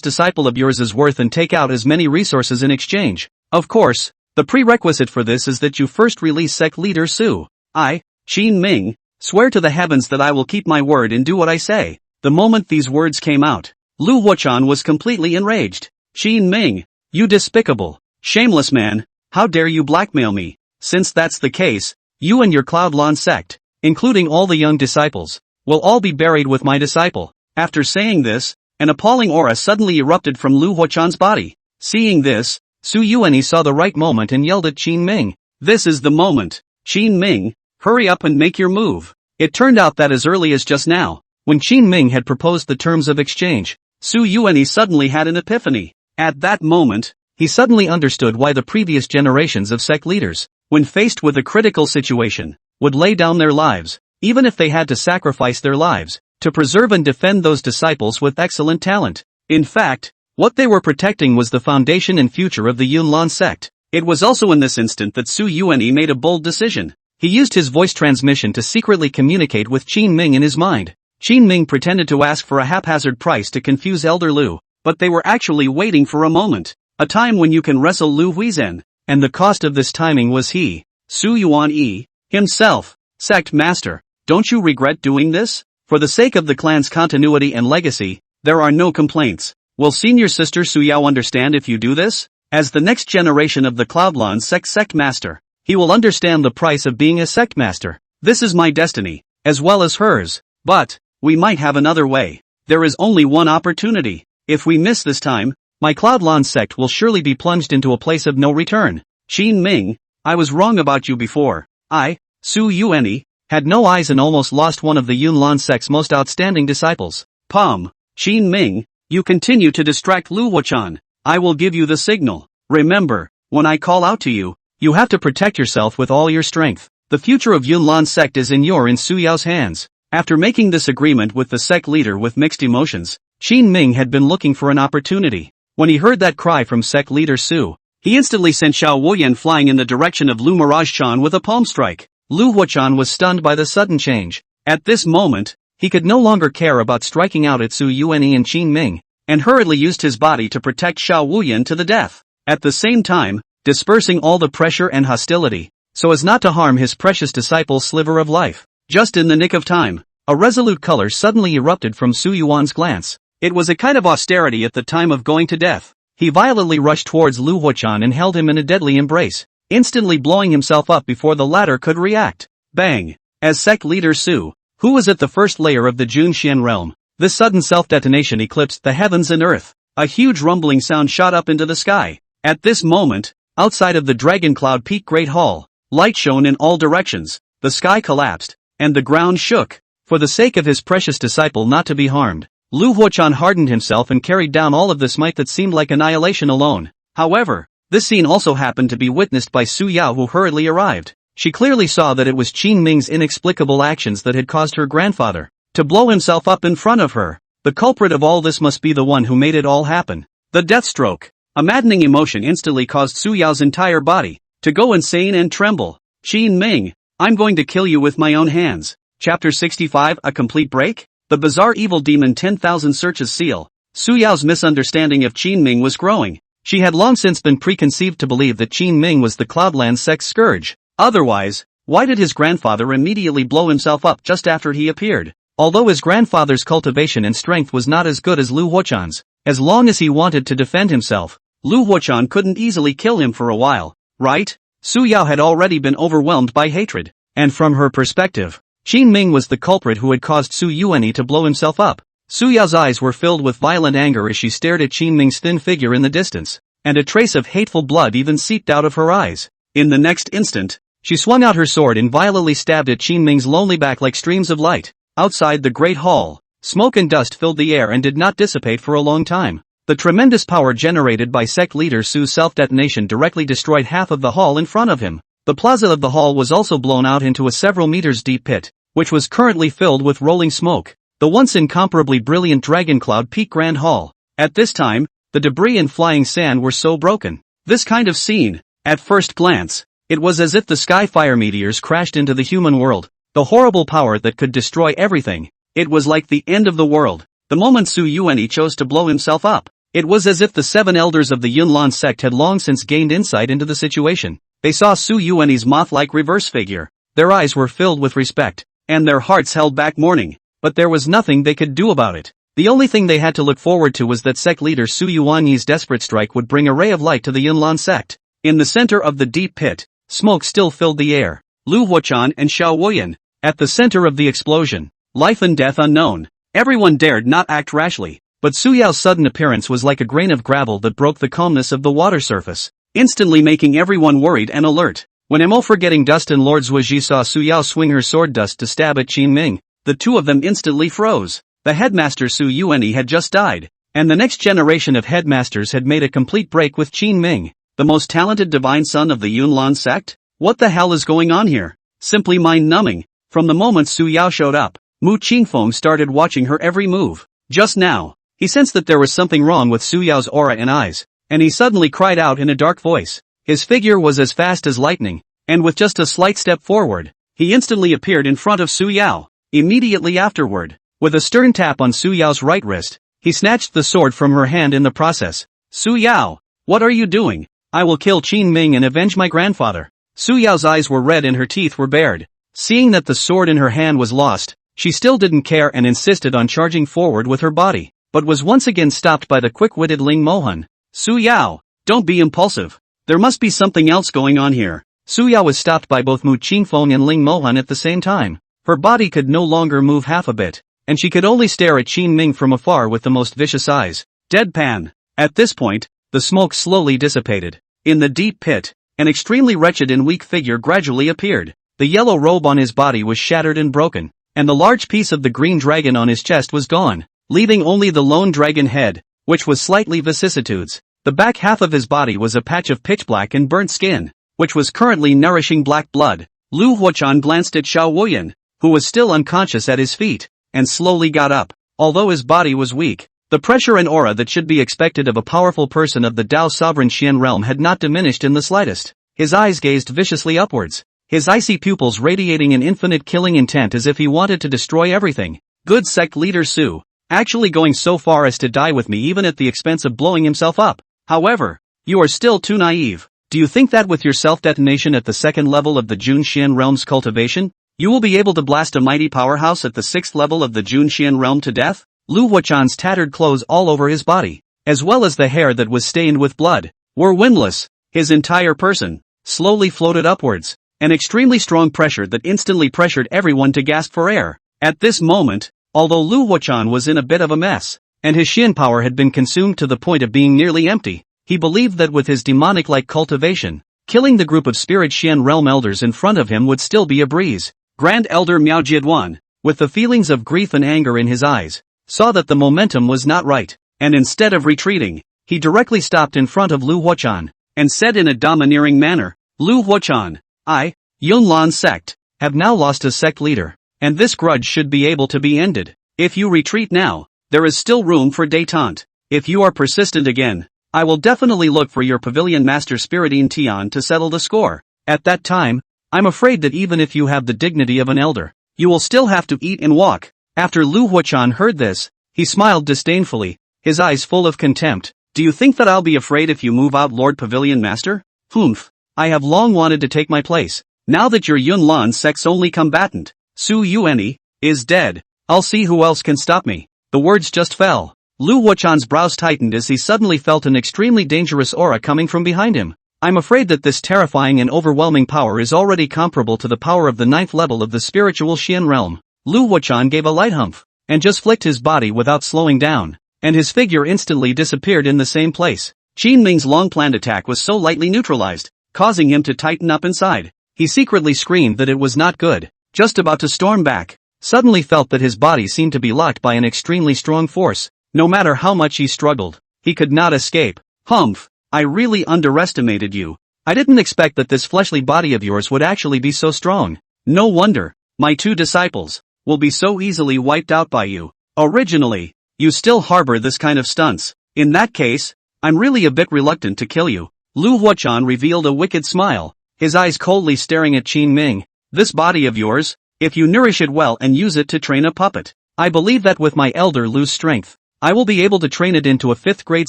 disciple of yours is worth and take out as many resources in exchange? Of course, the prerequisite for this is that you first release sect leader Su. I, Qin Ming, swear to the heavens that I will keep my word and do what I say. The moment these words came out, Lu Huachan was completely enraged. Qin Ming, you despicable, shameless man, how dare you blackmail me? Since that's the case, you and your Cloudlon sect, including all the young disciples, will all be buried with my disciple. After saying this, an appalling aura suddenly erupted from Lu Huachan's body. Seeing this, Su Yuanyi saw the right moment and yelled at Qin Ming. This is the moment. Qin Ming, hurry up and make your move. It turned out that as early as just now, when Qin Ming had proposed the terms of exchange, Su Yuanyi suddenly had an epiphany. At that moment, he suddenly understood why the previous generations of sect leaders, when faced with a critical situation, would lay down their lives, even if they had to sacrifice their lives, to preserve and defend those disciples with excellent talent. In fact, what they were protecting was the foundation and future of the Yunlan sect. It was also in this instant that Su Yuanyi made a bold decision. He used his voice transmission to secretly communicate with Qin Ming in his mind. Qin Ming pretended to ask for a haphazard price to confuse Elder Lu, but they were actually waiting for a moment, a time when you can wrestle Lu Huizhen, and the cost of this timing was he, Su Yuanyi, himself. Sect Master, don't you regret doing this? For the sake of the clan's continuity and legacy, there are no complaints. Will senior sister Su Yao understand if you do this? As the next generation of the Cloudlon sect master, he will understand the price of being a sect master. This is my destiny, as well as hers. But, we might have another way. There is only one opportunity. If we miss this time, my Cloudlon sect will surely be plunged into a place of no return. Qin Ming, I was wrong about you before. I, Su Yuanyi, had no eyes and almost lost one of the Yunlan sect's most outstanding disciples. Qin Ming, you continue to distract Lu Huachan. I will give you the signal. Remember, when I call out to you, you have to protect yourself with all your strength. The future of Yunlan sect is in your and Su Yao's hands. After making this agreement with the sect leader with mixed emotions, Qin Ming had been looking for an opportunity. When he heard that cry from sect leader Su, he instantly sent Xiao Wuyan flying in the direction of Lu Mirage-chan with a palm strike. Lu Huachan was stunned by the sudden change. At this moment, he could no longer care about striking out at Su Yuanyi and Qin Ming, and hurriedly used his body to protect Xiao Wuyan to the death. At the same time, dispersing all the pressure and hostility, so as not to harm his precious disciple's sliver of life. Just in the nick of time, a resolute color suddenly erupted from Su Yuan's glance. It was a kind of austerity at the time of going to death. He violently rushed towards Lu Huachan and held him in a deadly embrace, instantly blowing himself up before the latter could react. Bang! As sect leader Su, who was at the first layer of the Junxian realm, this sudden self-detonation eclipsed the heavens and earth. A huge rumbling sound shot up into the sky. At this moment, outside of the Dragon Cloud Peak Great Hall, light shone in all directions, the sky collapsed, and the ground shook. For the sake of his precious disciple not to be harmed, Lu Huachan hardened himself and carried down all of this might that seemed like annihilation alone. However, this scene also happened to be witnessed by Su Yao, who hurriedly arrived. She clearly saw that it was Qin Ming's inexplicable actions that had caused her grandfather to blow himself up in front of her. The culprit of all this must be the one who made it all happen. The death stroke. A maddening emotion instantly caused Su Yao's entire body to go insane and tremble. Qin Ming, I'm going to kill you with my own hands. Chapter 65, A Complete Break? The bizarre evil demon 10,000 searches seal. Su Yao's misunderstanding of Qin Ming was growing. She had long since been preconceived to believe that Qin Ming was the Cloudland sect's scourge. Otherwise, why did his grandfather immediately blow himself up just after he appeared? Although his grandfather's cultivation and strength was not as good as Lu Huachan's, as long as he wanted to defend himself, Lu Huachan couldn't easily kill him for a while, right? Su Yao had already been overwhelmed by hatred, and from her perspective, Qin Ming was the culprit who had caused Su Yuanyi to blow himself up. Su Yao's eyes were filled with violent anger as she stared at Qin Ming's thin figure in the distance, and a trace of hateful blood even seeped out of her eyes. In the next instant, she swung out her sword and violently stabbed at Qin Ming's lonely back like streams of light. Outside the Great Hall, Smoke and dust filled the air and did not dissipate for a long time. The tremendous power generated by sect leader Su's self-detonation directly destroyed half of the hall in front of him. The plaza of the hall was also blown out into a several meters deep pit, which was currently filled with rolling smoke. The once incomparably brilliant Dragon Cloud Peak Grand Hall. At this time, the debris and flying sand were so broken. This kind of scene, at first glance, it was as if the sky fire meteors crashed into the human world. The horrible power that could destroy everything. It was like the end of the world. The moment Su Yuanyi chose to blow himself up, it was as if the 7 elders of the Yunlan sect had long since gained insight into the situation. They saw Su Yuanyi's moth-like reverse figure. Their eyes were filled with respect, and their hearts held back mourning, but there was nothing they could do about it. The only thing they had to look forward to was that sect leader Su Yuanyi's desperate strike would bring a ray of light to the Yunlan sect. In the center of the deep pit, smoke still filled the air. Lu Huochan and Xiao Wuyan, at the center of the explosion. Life and death unknown. Everyone dared not act rashly, but Su Yao's sudden appearance was like a grain of gravel that broke the calmness of the water surface, instantly making everyone worried and alert. When Emo forgetting dust and Lord Zhuji saw Su Yao swing her sword dust to stab at Qin Ming, the two of them instantly froze. The headmaster Su Yuanyi had just died, and the next generation of headmasters had made a complete break with Qin Ming, the most talented divine son of the Yunlan sect. What the hell is going on here? Simply mind-numbing. From the moment Su Yao showed up, Mu Qingfeng started watching her every move. Just now, he sensed that there was something wrong with Su Yao's aura and eyes, and he suddenly cried out in a dark voice. His figure was as fast as lightning, and with just a slight step forward, he instantly appeared in front of Su Yao. Immediately afterward, with a stern tap on Su Yao's right wrist, he snatched the sword from her hand in the process. Su Yao, what are you doing? I will kill Qin Ming and avenge my grandfather. Su Yao's eyes were red and her teeth were bared. Seeing that the sword in her hand was lost, she still didn't care and insisted on charging forward with her body, but was once again stopped by the quick-witted Ling Mohan. Su Yao, don't be impulsive. There must be something else going on here. Su Yao was stopped by both Mu Qingfeng and Ling Mohan at the same time. Her body could no longer move half a bit, and she could only stare at Qin Ming from afar with the most vicious eyes. Deadpan. At this point, the smoke slowly dissipated. In the deep pit, an extremely wretched and weak figure gradually appeared. The yellow robe on his body was shattered and broken, and the large piece of the green dragon on his chest was gone, leaving only the lone dragon head, which was slightly vicissitudes. The back half of his body was a patch of pitch black and burnt skin, which was currently nourishing black blood. Lu Huochan glanced at Xiao Wuyan, who was still unconscious at his feet, and slowly got up. Although his body was weak, the pressure and aura that should be expected of a powerful person of the Dao sovereign Xian realm had not diminished in the slightest. His eyes gazed viciously upwards, his icy pupils radiating an infinite killing intent as if he wanted to destroy everything. Good sect leader Su, actually going so far as to die with me even at the expense of blowing himself up. However, you are still too naive. Do you think that with your self-detonation at the 2nd level of the Jun Xian realm's cultivation, you will be able to blast a mighty powerhouse at the 6th level of the Jun Xian realm to death? Lu Huochan's tattered clothes all over his body, as well as the hair that was stained with blood, were windless. His entire person slowly floated upwards, an extremely strong pressure that instantly pressured everyone to gasp for air. At this moment, although Lu Huochan was in a bit of a mess, and his Xian power had been consumed to the point of being nearly empty, he believed that with his demonic-like cultivation, killing the group of spirit Xian realm elders in front of him would still be a breeze. Grand Elder Miao Jieduan, with the feelings of grief and anger in his eyes, saw that the momentum was not right, and instead of retreating, he directly stopped in front of Lu Huochan, and said in a domineering manner, Lu Huochan, I, Yunlan sect, have now lost a sect leader, and this grudge should be able to be ended. If you retreat now, there is still room for détente. If you are persistent again, I will definitely look for your pavilion master Spiritine Tian to settle the score. At that time, I'm afraid that even if you have the dignity of an elder, you will still have to eat and walk. After Lu Huochan heard this, he smiled disdainfully, his eyes full of contempt. Do you think that I'll be afraid if you move out, Lord Pavilion Master? Humph. I have long wanted to take my place. Now that your Yunlan sect's only combatant, Su Yuanyi, is dead, I'll see who else can stop me. The words just fell. Lu Huochan's brows tightened as he suddenly felt an extremely dangerous aura coming from behind him. I'm afraid that this terrifying and overwhelming power is already comparable to the power of the 9th level of the spiritual Xian realm. Lu Huochan gave a light humph, and just flicked his body without slowing down, and his figure instantly disappeared in the same place. Qin Ming's long-planned attack was so lightly neutralized, causing him to tighten up inside. He secretly screamed that it was not good. Just about to storm back, suddenly felt that his body seemed to be locked by an extremely strong force. No matter how much he struggled, he could not escape. Humph, I really underestimated you. I didn't expect that this fleshly body of yours would actually be so strong. No wonder, my 2 disciples will be so easily wiped out by you. Originally, you still harbor this kind of stunts. In that case, I'm really a bit reluctant to kill you. Lu Huachan revealed a wicked smile, his eyes coldly staring at Qin Ming. This body of yours, if you nourish it well and use it to train a puppet, I believe that with my elder Lu's strength, I will be able to train it into a 5th grade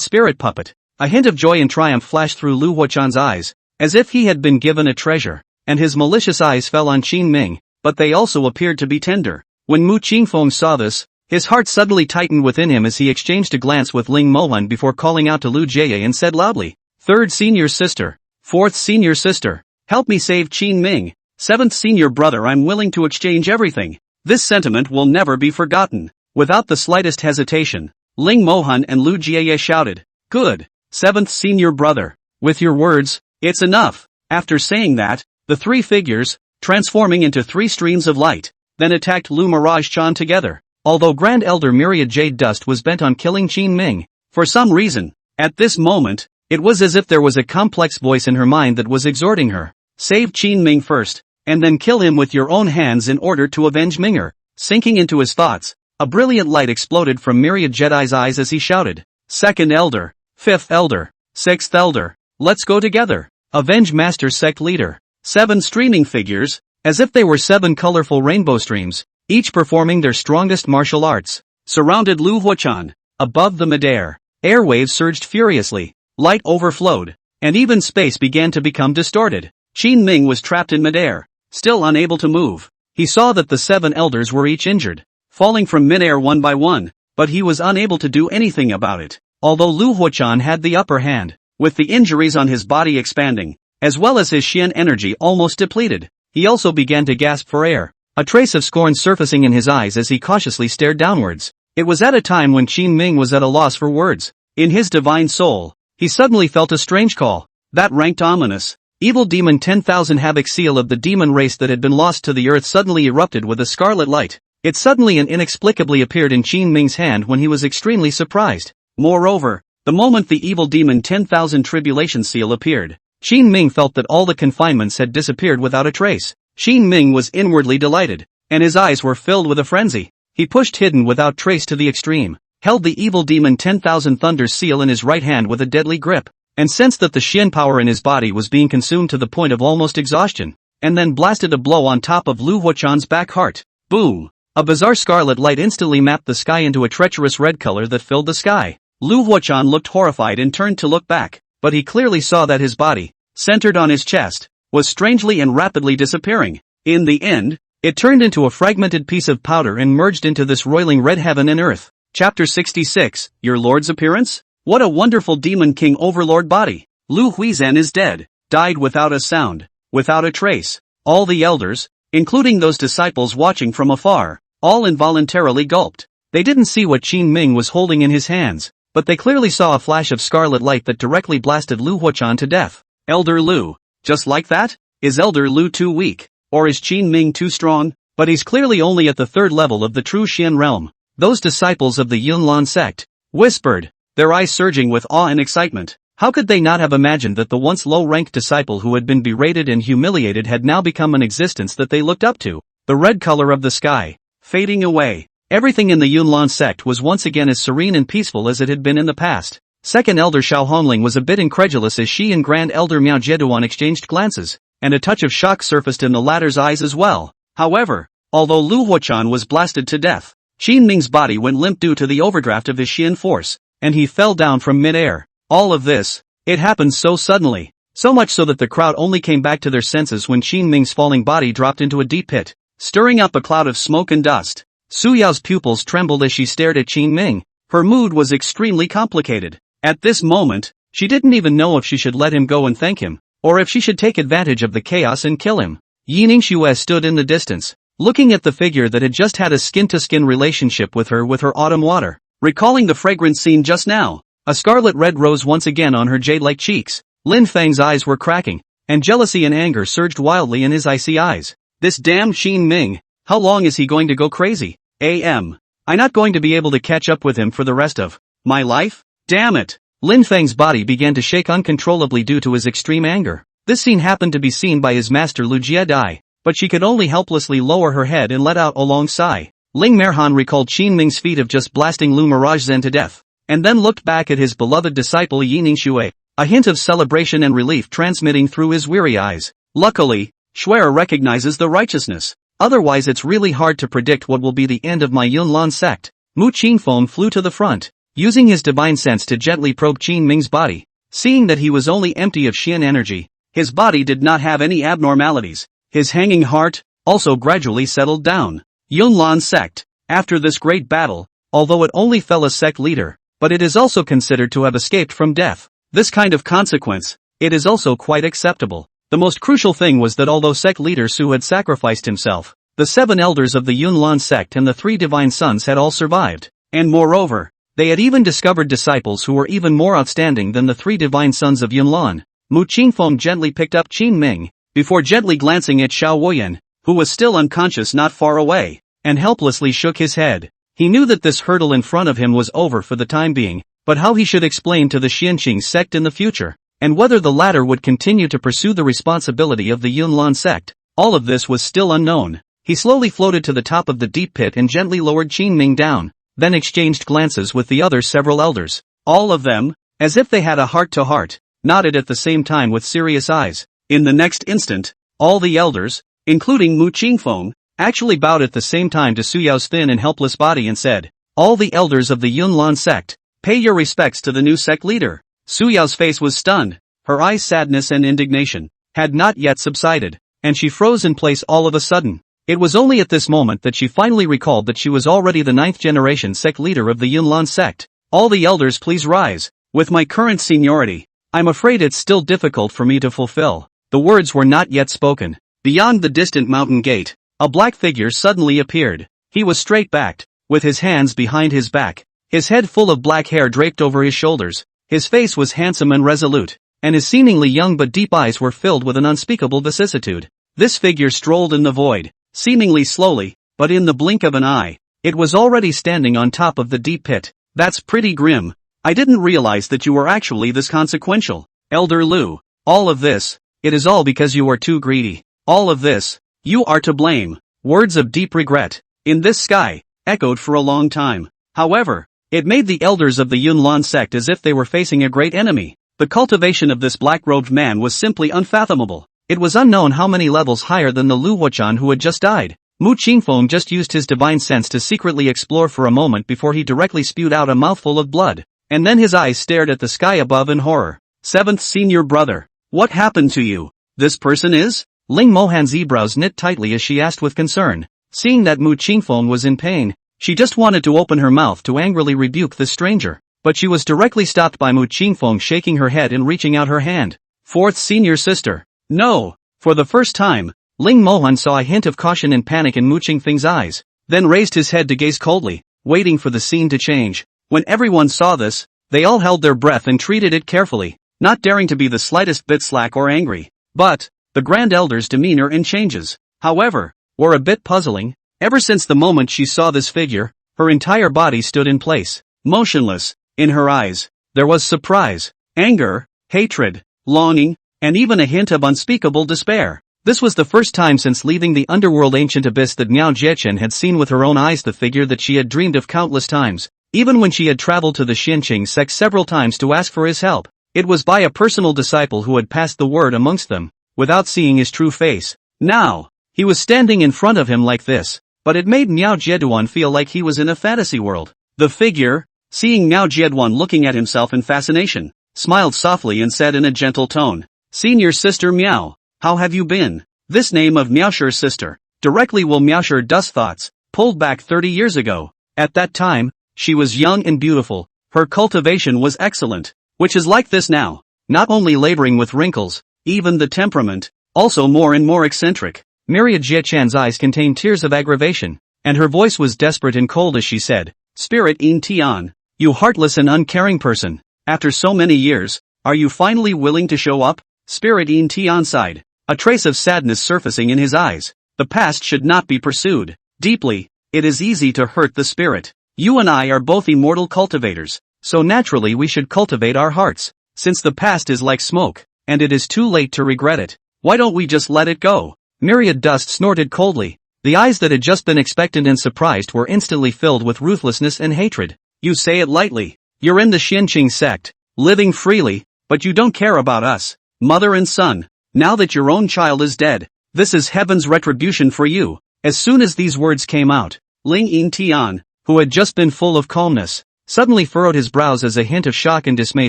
spirit puppet. A hint of joy and triumph flashed through Lu Huachan's eyes, as if he had been given a treasure, and his malicious eyes fell on Qin Ming, but they also appeared to be tender. When Mu Qingfeng saw this, his heart suddenly tightened within him as he exchanged a glance with Ling Mohan before calling out to Lu Jie and said loudly, 3rd senior sister, 4th senior sister, help me save Qin Ming. 7th senior brother, I'm willing to exchange everything. This sentiment will never be forgotten. Without the slightest hesitation, Ling Mohan and Lu Jie shouted, good, 7th senior brother, with your words, it's enough. After saying that, the 3 figures, transforming into 3 streams of light, then attacked Lu Mirage Chan together. Although Grand Elder Myriad Jade Dust was bent on killing Qin Ming, for some reason, at this moment, it was as if there was a complex voice in her mind that was exhorting her. Save Qin Ming first, and then kill him with your own hands in order to avenge Minger. Sinking into his thoughts, a brilliant light exploded from Myriad Jedi's eyes as he shouted, 2nd Elder, 5th Elder, 6th Elder, let's go together. Avenge Master Sect Leader. 7 streaming figures, as if they were 7 colorful rainbow streams, each performing their strongest martial arts, surrounded Lu Huachan. Above the midair, airwaves surged furiously, light overflowed, and even space began to become distorted. Qin Ming was trapped in midair, still unable to move. He saw that the 7 elders were each injured, falling from midair one by one, but he was unable to do anything about it. Although Lu Huachan had the upper hand, with the injuries on his body expanding, as well as his Xian energy almost depleted, he also began to gasp for air, a trace of scorn surfacing in his eyes as he cautiously stared downwards. It was at a time when Qin Ming was at a loss for words. In his divine soul, he suddenly felt a strange call, that ranked ominous. Evil demon 10,000 havoc seal of the demon race that had been lost to the earth suddenly erupted with a scarlet light. It suddenly and inexplicably appeared in Qin Ming's hand when he was extremely surprised. Moreover, the moment the evil demon 10,000 tribulation seal appeared, Qin Ming felt that all the confinements had disappeared without a trace. Qin Ming was inwardly delighted, and his eyes were filled with a frenzy. He pushed hidden without trace to the extreme, held the evil demon 10,000 thunder seal in his right hand with a deadly grip, and sensed that the Xian power in his body was being consumed to the point of almost exhaustion, and then blasted a blow on top of Lu Huachan's back heart. Boom! A bizarre scarlet light instantly mapped the sky into a treacherous red color that filled the sky. Lu Huachan looked horrified and turned to look back, but he clearly saw that his body, centered on his chest, was strangely and rapidly disappearing. In the end, it turned into a fragmented piece of powder and merged into this roiling red heaven and earth. Chapter 66, Your Lord's Appearance? What a wonderful Demon King Overlord body! Lu Huizan is dead, died without a sound, without a trace. All the elders, including those disciples watching from afar, all involuntarily gulped. They didn't see what Qin Ming was holding in his hands, but they clearly saw a flash of scarlet light that directly blasted Lu Huachan to death. Elder Lu. Just like that? Is Elder Lu too weak? Or is Qin Ming too strong? But he's clearly only at the 3rd level of the true Xian realm. Those disciples of the Yunlan sect whispered, their eyes surging with awe and excitement. How could they not have imagined that the once low-ranked disciple who had been berated and humiliated had now become an existence that they looked up to? The red color of the sky, fading away. Everything in the Yunlan sect was once again as serene and peaceful as it had been in the past. Second Elder Xiao Hongling was a bit incredulous as she and Grand Elder Miao Jeduan exchanged glances, and a touch of shock surfaced in the latter's eyes as well. However, although Lu Huachan was blasted to death, Qin Ming's body went limp due to the overdraft of his Xian force, and he fell down from mid-air. All of this, it happened so suddenly, so much so that the crowd only came back to their senses when Qin Ming's falling body dropped into a deep pit, stirring up a cloud of smoke and dust. Su Yao's pupils trembled as she stared at Qin Ming. Her mood was extremely complicated. At this moment, she didn't even know if she should let him go and thank him, or if she should take advantage of the chaos and kill him. Yining Xue stood in the distance, looking at the figure that had just had a skin-to-skin relationship with her autumn water. Recalling the fragrant scene just now, a scarlet red rose once again on her jade-like cheeks. Lin Fang's eyes were cracking, and jealousy and anger surged wildly in his icy eyes. This damned Qin Ming, How long is he going to go crazy? I'm not going to be able to catch up with him for the rest of my life? Damn it! Lin Feng's body began to shake uncontrollably due to his extreme anger. This scene happened to be seen by his master Lu Jiedai, but she could only helplessly lower her head and let out a long sigh. Ling Merhan recalled Qin Ming's feat of just blasting Lu Mirage Zen to death, and then looked back at his beloved disciple Yining Shui, a hint of celebration and relief transmitting through his weary eyes. Luckily, Shuer recognizes the righteousness. Otherwise it's really hard to predict what will be the end of my Yunlan sect. Mu Qingfeng flew to the front, using his divine sense to gently probe Qin Ming's body. Seeing that he was only empty of Xian energy, his body did not have any abnormalities. His hanging heart also gradually settled down. Yunlan sect. After this great battle, although it only fell a sect leader, but it is also considered to have escaped from death. This kind of consequence, it is also quite acceptable. The most crucial thing was that although sect leader Su had sacrificed himself, the 7 elders of the Yunlan sect and the 3 divine sons had all survived, and moreover, they had even discovered disciples who were even more outstanding than the 3 divine sons of Yunlan. Mu Qingfeng gently picked up Qin Ming, before gently glancing at Xiao Wuyan, who was still unconscious not far away, and helplessly shook his head. He knew that this hurdle in front of him was over for the time being, but how he should explain to the Xianqing sect in the future, and whether the latter would continue to pursue the responsibility of the Yunlan sect, all of this was still unknown. He slowly floated to the top of the deep pit and gently lowered Qin Ming down, then exchanged glances with the other several elders. All of them, as if they had a heart-to-heart, nodded at the same time with serious eyes. In the next instant, all the elders, including Mu Qingfeng, actually bowed at the same time to Su Yao's thin and helpless body and said, "All the elders of the Yunlan sect, pay your respects to the new sect leader." Su Yao's face was stunned, her eyes' sadness and indignation had not yet subsided, and she froze in place all of a sudden. It was only at this moment that she finally recalled that she was already the 9th generation sect leader of the Yunlan sect. "All the elders please rise. With my current seniority, I'm afraid it's still difficult for me to fulfill." The words were not yet spoken. Beyond the distant mountain gate, a black figure suddenly appeared. He was straight-backed, with his hands behind his back, his head full of black hair draped over his shoulders. His face was handsome and resolute, and his seemingly young but deep eyes were filled with an unspeakable vicissitude. This figure strolled in the void, seemingly slowly, but in the blink of an eye, it was already standing on top of the deep pit. "That's pretty grim. I didn't realize that you were actually this consequential. Elder Lu, all of this, it is all because you are too greedy. All of this, you are to blame." Words of deep regret, in this sky, echoed for a long time. However, it made the elders of the Yunlan sect as if they were facing a great enemy. The cultivation of this black-robed man was simply unfathomable. It was unknown how many levels higher than the Lu Wuchan who had just died. Mu Qingfeng just used his divine sense to secretly explore for a moment before he directly spewed out a mouthful of blood, and then his eyes stared at the sky above in horror. "7th senior brother, what happened to you? This person is?" Ling Mohan's eyebrows knit tightly as she asked with concern. Seeing that Mu Qingfeng was in pain, she just wanted to open her mouth to angrily rebuke the stranger, but she was directly stopped by Mu Qingfeng shaking her head and reaching out her hand. "4th senior sister." "No." For the first time, Ling Mohan saw a hint of caution and panic in Mu Qingfeng's eyes, then raised his head to gaze coldly, waiting for the scene to change. When everyone saw this, they all held their breath and treated it carefully, not daring to be the slightest bit slack or angry. But the Grand Elder's demeanor and changes, however, were a bit puzzling. Ever since the moment she saw this figure, her entire body stood in place, motionless. In her eyes, there was surprise, anger, hatred, longing, and even a hint of unspeakable despair. This was the first time since leaving the underworld ancient abyss that Miao Jiechen had seen with her own eyes the figure that she had dreamed of countless times, even when she had traveled to the Xianqing sect several times to ask for his help. It was by a personal disciple who had passed the word amongst them, without seeing his true face. Now, he was standing in front of him like this, but it made Miao Jieduan feel like he was in a fantasy world. The figure, seeing Miao Jieduan looking at himself in fascination, smiled softly and said in a gentle tone, "Senior sister Miao, how have you been?" This name of Miaoshi's sister, directly will Miaoshi Du's thoughts, pulled back 30 years ago. At that time, she was young and beautiful, her cultivation was excellent, which is like this now, not only laboring with wrinkles, even the temperament, also more and more eccentric. Myriad Jiechan's eyes contained tears of aggravation, and her voice was desperate and cold as she said, "Spirit In Tian, you heartless and uncaring person, after so many years, are you finally willing to show up?" Spirit In Tian sighed, a trace of sadness surfacing in his eyes. The past should not be pursued deeply. It is easy to hurt the spirit. You and I are both immortal cultivators, so naturally we should cultivate our hearts. Since the past is like smoke, and it is too late to regret it, why don't we just let it go? Myriad Dust snorted coldly. The eyes that had just been expectant and surprised were instantly filled with ruthlessness and hatred. You say it lightly. You're in the Xinqing sect, living freely, but you don't care about us, mother and son. Now that your own child is dead, this is heaven's retribution for you. As soon as these words came out, Ling Yin Tian, who had just been full of calmness, suddenly furrowed his brows as a hint of shock and dismay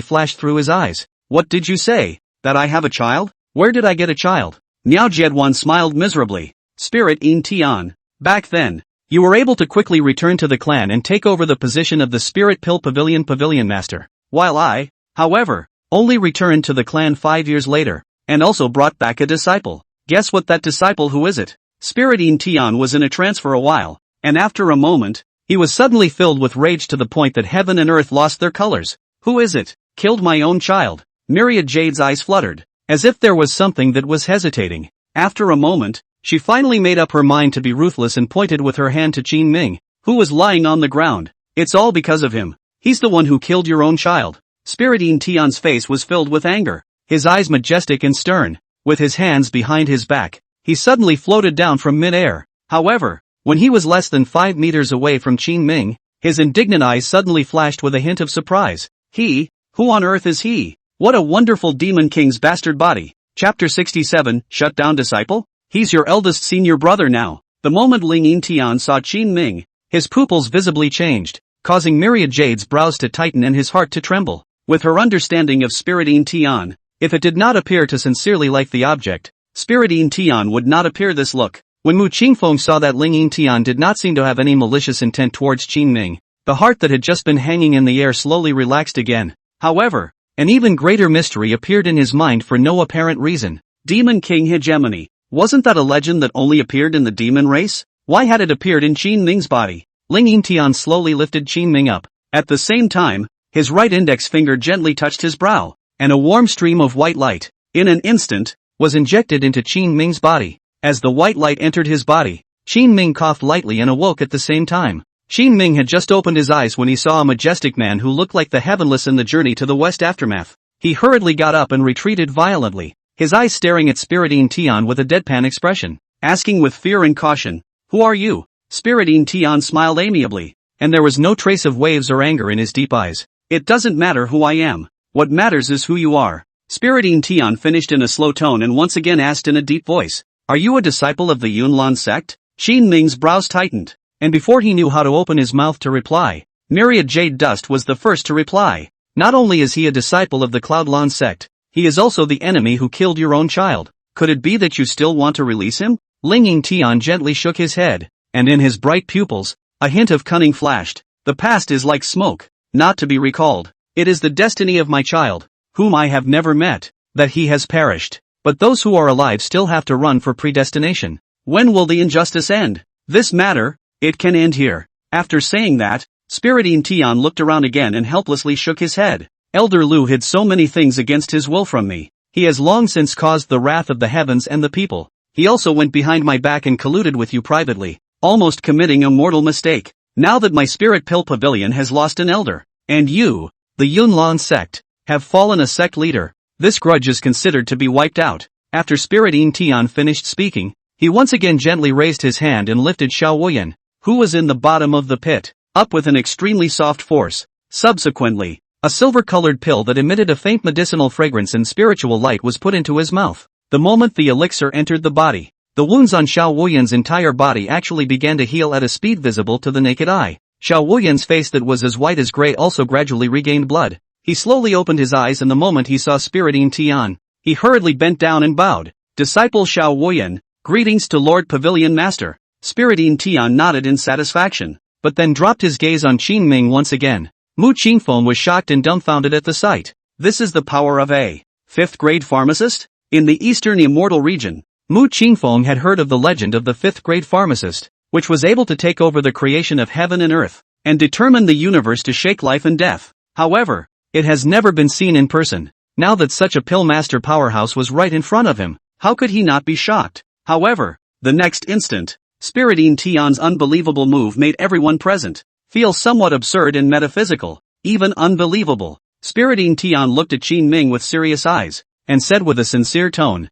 flashed through his eyes. What did you say? That I have a child? Where did I get a child? Miao Jiedwan smiled miserably. Spirit Yin Tian, back then, you were able to quickly return to the clan and take over the position of the Spirit Pill Pavilion Master, while I, however, only returned to the clan 5 years later, and also brought back a disciple. Guess what that disciple who is it? Spirit Yin Tian was in a trance for a while, and after a moment, he was suddenly filled with rage to the point that heaven and earth lost their colors. Who is it? Killed my own child. Myriad Jade's eyes fluttered, as if there was something that was hesitating. After a moment, she finally made up her mind to be ruthless and pointed with her hand to Qin Ming, who was lying on the ground. It's all because of him. He's the one who killed your own child. Spirit Yin Tian's face was filled with anger, his eyes majestic and stern. With his hands behind his back, he suddenly floated down from mid-air. However, when he was less than 5 meters away from Qin Ming, his indignant eyes suddenly flashed with a hint of surprise. He? Who on earth is he? What a wonderful demon king's bastard body. Chapter 67, Shut Down Disciple? He's your eldest senior brother now. The moment Ling Yintian saw Qin Ming, his pupils visibly changed, causing Myriad Jade's brows to tighten and his heart to tremble. With her understanding of Spirit Yintian, if it did not appear to sincerely like the object, Spirit Yintian would not appear this look. When Mu Qingfeng saw that Ling Yintian did not seem to have any malicious intent towards Qin Ming, the heart that had just been hanging in the air slowly relaxed again. However, an even greater mystery appeared in his mind for no apparent reason. Demon King Hegemony. Wasn't that a legend that only appeared in the demon race? Why had it appeared in Qin Ming's body? Ling Yintian slowly lifted Qin Ming up. At the same time, his right index finger gently touched his brow, and a warm stream of white light, in an instant, was injected into Qin Ming's body. As the white light entered his body, Qin Ming coughed lightly and awoke at the same time. Qin Ming had just opened his eyes when he saw a majestic man who looked like the heavenless in the journey to the west aftermath. He hurriedly got up and retreated violently, his eyes staring at Spirit Tian with a deadpan expression, asking with fear and caution, "Who are you?" Spirit Tian smiled amiably, and there was no trace of waves or anger in his deep eyes. "It doesn't matter who I am. What matters is who you are." Spirit Tian finished in a slow tone and once again asked in a deep voice, "Are you a disciple of the Yunlan sect?" Qin Ming's brows tightened, and before he knew how to open his mouth to reply, Myriad Jade Dust was the first to reply. "Not only is he a disciple of the Cloudlan sect, he is also the enemy who killed your own child. Could it be that you still want to release him?" Ling Yingtian gently shook his head, and in his bright pupils, a hint of cunning flashed. "The past is like smoke, not to be recalled. It is the destiny of my child, whom I have never met, that he has perished. But those who are alive still have to run for predestination. When will the injustice end? This matter, it can end here." After saying that, Spirit Tian looked around again and helplessly shook his head. "Elder Lu hid so many things against his will from me. He has long since caused the wrath of the heavens and the people. He also went behind my back and colluded with you privately, almost committing a mortal mistake. Now that my Spirit Pill Pavilion has lost an elder, and you, the Yunlan sect, have fallen a sect leader, this grudge is considered to be wiped out." After Spirit Tian finished speaking, he once again gently raised his hand and lifted Xiao Wuyan, who was in the bottom of the pit, up with an extremely soft force. Subsequently, a silver-colored pill that emitted a faint medicinal fragrance and spiritual light was put into his mouth. The moment the elixir entered the body, the wounds on Xiao Wuyan's entire body actually began to heal at a speed visible to the naked eye. Xiao Wuyan's face that was as white as gray also gradually regained blood. He slowly opened his eyes, and the moment he saw Spirit Tian, he hurriedly bent down and bowed. "Disciple Xiao Wuyan, greetings to Lord Pavilion Master." Spirit Tian nodded in satisfaction, but then dropped his gaze on Qin Ming once again. Mu Qingfeng was shocked and dumbfounded at the sight. This is the power of a 5th-grade pharmacist? In the eastern Immortal region, Mu Qingfeng had heard of the legend of the 5th-grade pharmacist, which was able to take over the creation of heaven and earth, and determine the universe to shake life and death. However, it has never been seen in person. Now that such a pill master powerhouse was right in front of him, how could he not be shocked? However, The next instant, Spiritine Tian's unbelievable move made everyone present feel somewhat absurd and metaphysical, even unbelievable. Spiritine Tian looked at Qin Ming with serious eyes, and said with a sincere tone,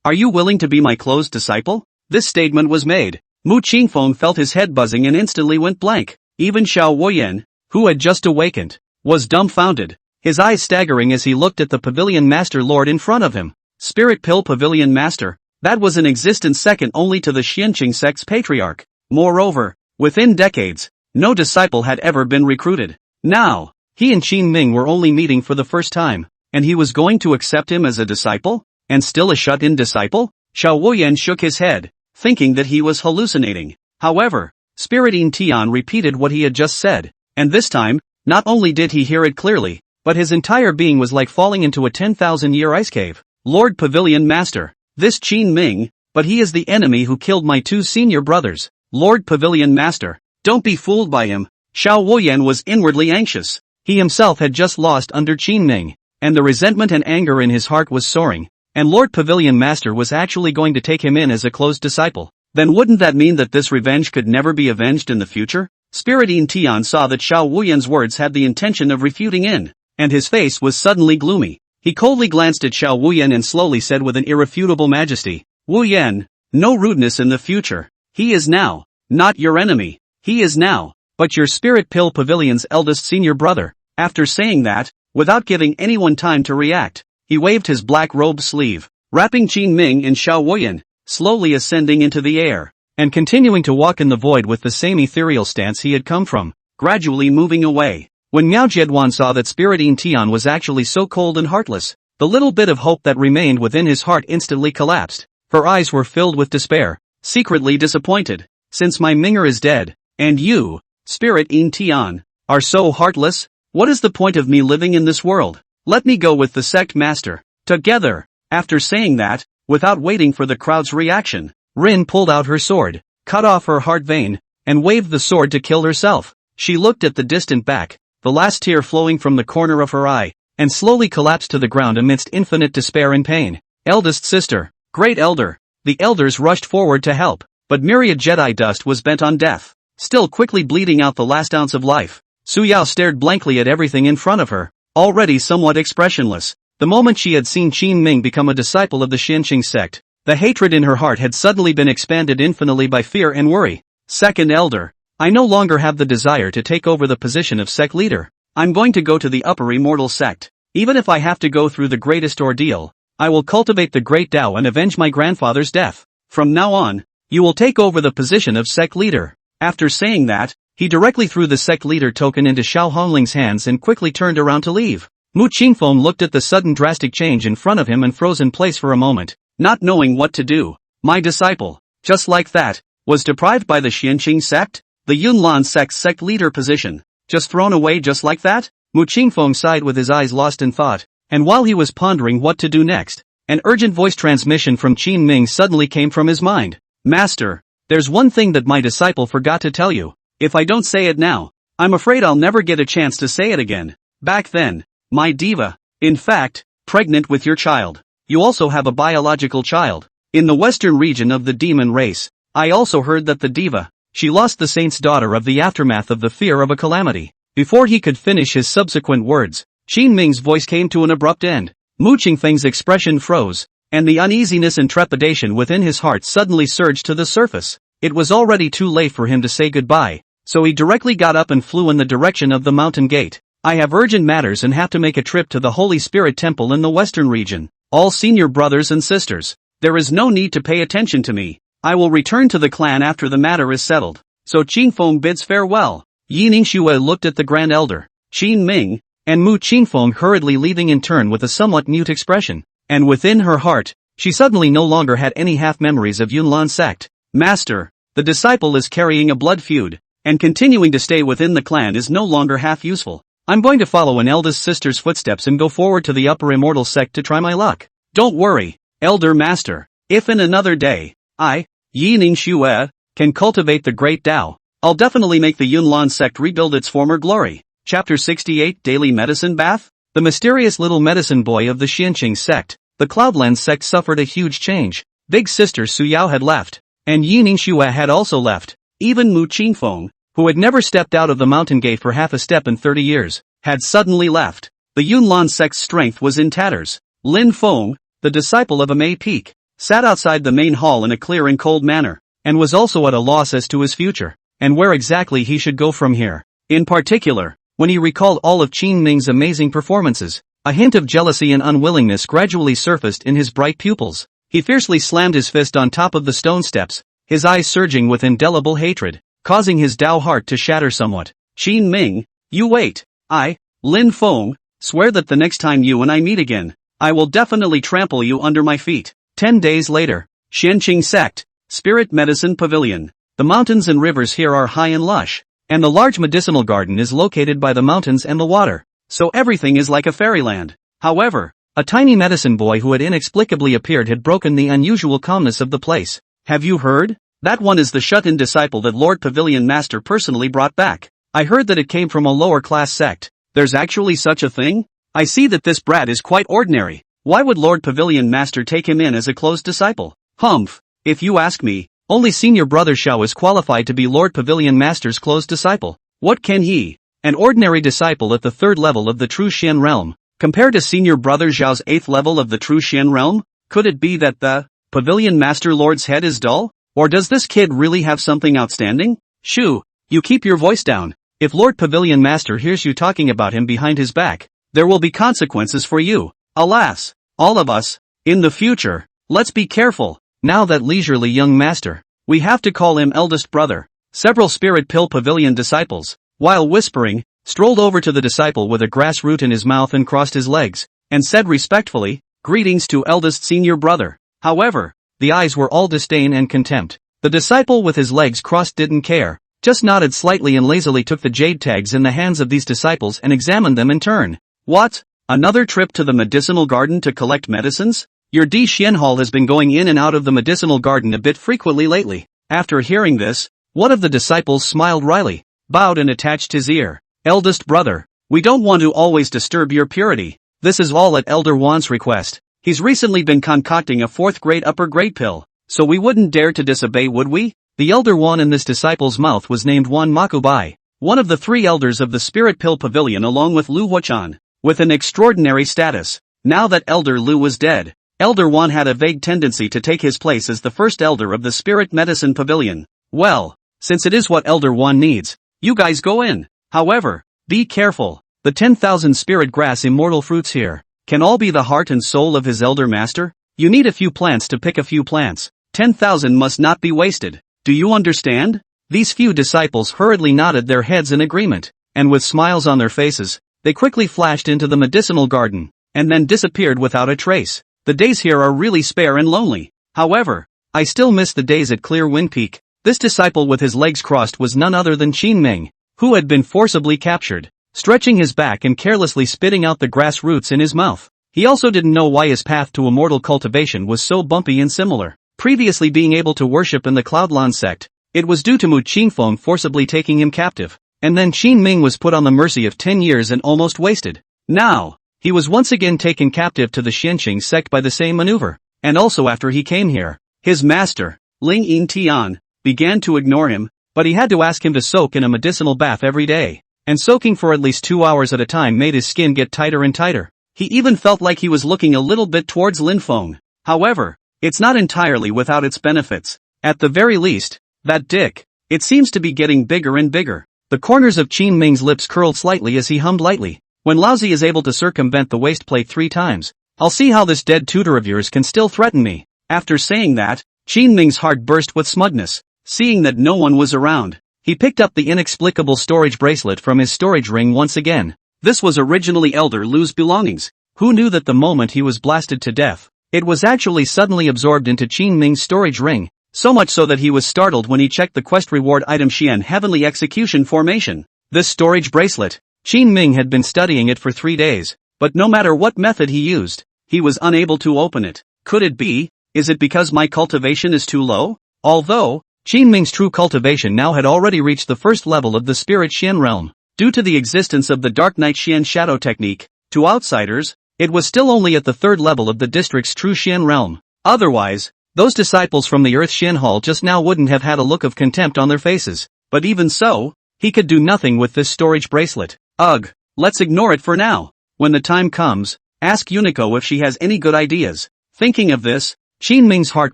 Are you willing to be my closed disciple? This statement was made. Mu Qingfeng felt his head buzzing and instantly went blank. Even Xiao Wuyan, who had just awakened, was dumbfounded, his eyes staggering as he looked at the Pavilion Master Lord in front of him. Spirit Pill Pavilion Master, that was in existence second only to the Xianqing sect's patriarch. Moreover, within decades, no disciple had ever been recruited. Now, he and Qin Ming were only meeting for the first time, and he was going to accept him as a disciple? And still a shut-in disciple? Xiao Wuyan shook his head, thinking that he was hallucinating. However, Spiritine Tian repeated what he had just said, and this time, not only did he hear it clearly, but his entire being was like falling into a 10,000-year ice cave. Lord Pavilion Master, this Qin Ming, but he is the enemy who killed my two senior brothers. Lord Pavilion Master, don't be fooled by him. Xiao Wuyan was inwardly anxious. He himself had just lost under Qin Ming, and the resentment and anger in his heart was soaring, and Lord Pavilion Master was actually going to take him in as a close disciple. Then wouldn't that mean that this revenge could never be avenged in the future? Spiritine Tian saw that Xiao Wuyan's words had the intention of refuting in, and his face was suddenly gloomy. He coldly glanced at Xiao Wuyan and slowly said with an irrefutable majesty, Wuyan, no rudeness in the future. He is now, not your enemy. He is now, but your Spirit Pill Pavilion's eldest senior brother. After saying that, without giving anyone time to react, he waved his black robe sleeve, wrapping Qin Ming and Xiao Wuyan, slowly ascending into the air, and continuing to walk in the void with the same ethereal stance he had come from, gradually moving away. When Miao Zedwan saw that Spiritine Tian was actually so cold and heartless, the little bit of hope that remained within his heart instantly collapsed. Her eyes were filled with despair, secretly disappointed. Since my Minger is dead, and you, Spiritine Tian, are so heartless, what is the point of me living in this world? Let me go with the sect master. Together. After saying that, without waiting for the crowd's reaction, Rin pulled out her sword, cut off her heart vein, and waved the sword to kill herself. She looked at the distant back, the last tear flowing from the corner of her eye, and slowly collapsed to the ground amidst infinite despair and pain. Eldest sister, great elder. The elders rushed forward to help, but myriad Jedi dust was bent on death, still quickly bleeding out the last ounce of life. Su Yao stared blankly at everything in front of her, already somewhat expressionless. The moment she had seen Qin Ming become a disciple of the Xianqing sect, the hatred in her heart had suddenly been expanded infinitely by fear and worry. Second elder, I no longer have the desire to take over the position of sect leader. I'm going to go to the upper immortal sect. Even if I have to go through the greatest ordeal, I will cultivate the great Tao and avenge my grandfather's death. From now on, you will take over the position of sect leader. After saying that, he directly threw the sect leader token into Xiao Hongling's hands and quickly turned around to leave. Mu Qingfeng looked at the sudden drastic change in front of him and froze in place for a moment, not knowing what to do. My disciple, just like that, was deprived by the Xianqing sect? The Yunlan sect's sect leader position, just thrown away just like that? Mu Qingfeng sighed with his eyes lost in thought, and while he was pondering what to do next, an urgent voice transmission from Qin Ming suddenly came from his mind. Master, there's one thing that my disciple forgot to tell you. If I don't say it now, I'm afraid I'll never get a chance to say it again. Back then, my diva, in fact, pregnant with your child. You also have a biological child. In the western region of the demon race, I also heard that the diva, she lost the saint's daughter of the aftermath of the fear of a calamity. Before he could finish his subsequent words, Qin Ming's voice came to an abrupt end. Mu Qingfeng's expression froze, and the uneasiness and trepidation within his heart suddenly surged to the surface. It was already too late for him to say goodbye, so he directly got up and flew in the direction of the mountain gate. I have urgent matters and have to make a trip to the Holy Spirit Temple in the western region. All senior brothers and sisters, there is no need to pay attention to me. I will return to the clan after the matter is settled. So Qingfeng bids farewell. Yi Ningxue looked at the grand elder, Qin Ming, and Mu Qingfeng hurriedly leaving in turn with a somewhat mute expression. And within her heart, she suddenly no longer had any half-memories of Yunlan sect. Master, the disciple is carrying a blood feud, and continuing to stay within the clan is no longer half useful. I'm going to follow an eldest sister's footsteps and go forward to the upper immortal sect to try my luck. Don't worry, elder master, if in another day, I, Yi Ningxue, can cultivate the great Tao, I'll definitely make the Yunlan sect rebuild its former glory. Chapter 68 Daily Medicine Bath? The mysterious little medicine boy of the Xianqing sect, the Cloudlands sect suffered a huge change. Big sister Su Yao had left, and Yining Shua had also left. Even Mu Qingfeng, who had never stepped out of the mountain gate for half a step in 30 years, had suddenly left. The Yunlan sect's strength was in tatters. Lin Feng, the disciple of Amei Peak, sat outside the main hall in a clear and cold manner, and was also at a loss as to his future, and where exactly he should go from here. In particular, when he recalled all of Qin Ming's amazing performances, a hint of jealousy and unwillingness gradually surfaced in his bright pupils. He fiercely slammed his fist on top of the stone steps, his eyes surging with indelible hatred, causing his Dao heart to shatter somewhat. Qin Ming, you wait. I, Lin Feng, swear that the next time you and I meet again, I will definitely trample you under my feet. 10 days later, Xianqing Sect, Spirit Medicine Pavilion. The mountains and rivers here are high and lush, and the large medicinal garden is located by the mountains and the water, so everything is like a fairyland. However, a tiny medicine boy who had inexplicably appeared had broken the unusual calmness of the place. Have you heard? That one is the shut-in disciple that Lord Pavilion Master personally brought back. I heard that it came from a lower-class sect. There's actually such a thing? I see that this brat is quite ordinary. Why would Lord Pavilion Master take him in as a closed disciple? Humph. If you ask me, only senior brother Xiao is qualified to be Lord Pavilion Master's closed disciple. What can he, an ordinary disciple at the 3rd level of the true Xian realm, compare to senior brother Zhao's 8th level of the true Xian realm? Could it be that the Pavilion Master Lord's head is dull? Or does this kid really have something outstanding? Shoo, you keep your voice down. If Lord Pavilion Master hears you talking about him behind his back, there will be consequences for you. Alas, all of us, in the future. Let's be careful. Now that leisurely young master, we have to call him eldest brother. Several Spirit Pill Pavilion disciples, while whispering, strolled over to the disciple with a grass root in his mouth and crossed his legs, and said respectfully, "Greetings to eldest senior brother." However, the eyes were all disdain and contempt. The disciple with his legs crossed didn't care, just nodded slightly and lazily took the jade tags in the hands of these disciples and examined them in turn. What? Another trip to the medicinal garden to collect medicines? Your Di Xian Hall has been going in and out of the medicinal garden a bit frequently lately. After hearing this, one of the disciples smiled wryly, bowed and attached his ear. Eldest brother, we don't want to always disturb your purity. This is all at Elder Wan's request. He's recently been concocting a 4th grade upper grade pill, so we wouldn't dare to disobey, would we? The Elder Wan in this disciple's mouth was named Wan Makubai, one of the 3 elders of the Spirit Pill Pavilion along with Lu Huachan, with an extraordinary status. Now that Elder Lu was dead, Elder Wan had a vague tendency to take his place as the first elder of the Spirit Medicine Pavilion. Well, since it is what Elder Wan needs, you guys go in. However, be careful. The 10,000 spirit grass immortal fruits here can all be the heart and soul of his elder master. You need a few plants to pick a few plants. 10,000 must not be wasted. Do you understand? These few disciples hurriedly nodded their heads in agreement, and with smiles on their faces, they quickly flashed into the medicinal garden, and then disappeared without a trace. The days here are really spare and lonely. However, I still miss the days at Clear Wind Peak. This disciple with his legs crossed was none other than Qin Ming, who had been forcibly captured, stretching his back and carelessly spitting out the grass roots in his mouth. He also didn't know why his path to immortal cultivation was so bumpy and similar. Previously being able to worship in the Cloudlan sect, it was due to Mu Qingfeng forcibly taking him captive, and then Qin Ming was put on the mercy of 10 years and almost wasted. Now, he was once again taken captive to the Xianqing sect by the same maneuver, and also after he came here, his master, Ling Yin Tian, began to ignore him, but he had to ask him to soak in a medicinal bath every day, and soaking for at least 2 hours at a time made his skin get tighter and tighter. He even felt like he was looking a little bit towards Lin Feng. However, it's not entirely without its benefits. At the very least, that dick, it seems to be getting bigger and bigger. The corners of Qin Ming's lips curled slightly as he hummed lightly. When Laozi is able to circumvent the waist plate 3 times, I'll see how this dead tutor of yours can still threaten me. After saying that, Qin Ming's heart burst with smugness. Seeing that no one was around, he picked up the inexplicable storage bracelet from his storage ring once again. This was originally Elder Lu's belongings. Who knew that the moment he was blasted to death, it was actually suddenly absorbed into Qin Ming's storage ring, so much so that he was startled when he checked the quest reward item Xian Heavenly Execution Formation. This storage bracelet, Qin Ming had been studying it for 3 days, but no matter what method he used, he was unable to open it. Could it be? Is it because my cultivation is too low? Although, Qin Ming's true cultivation now had already reached the 1st level of the Spirit Xian realm. Due to the existence of the Dark Night Xian Shadow technique, to outsiders, it was still only at the 3rd level of the district's true Xian realm. Otherwise, Those disciples from the Earth Shin Hall just now wouldn't have had a look of contempt on their faces, but even so, he could do nothing with this storage bracelet. Ugh, let's ignore it for now. When the time comes, ask Yuniko if she has any good ideas. Thinking of this, Qin Ming's heart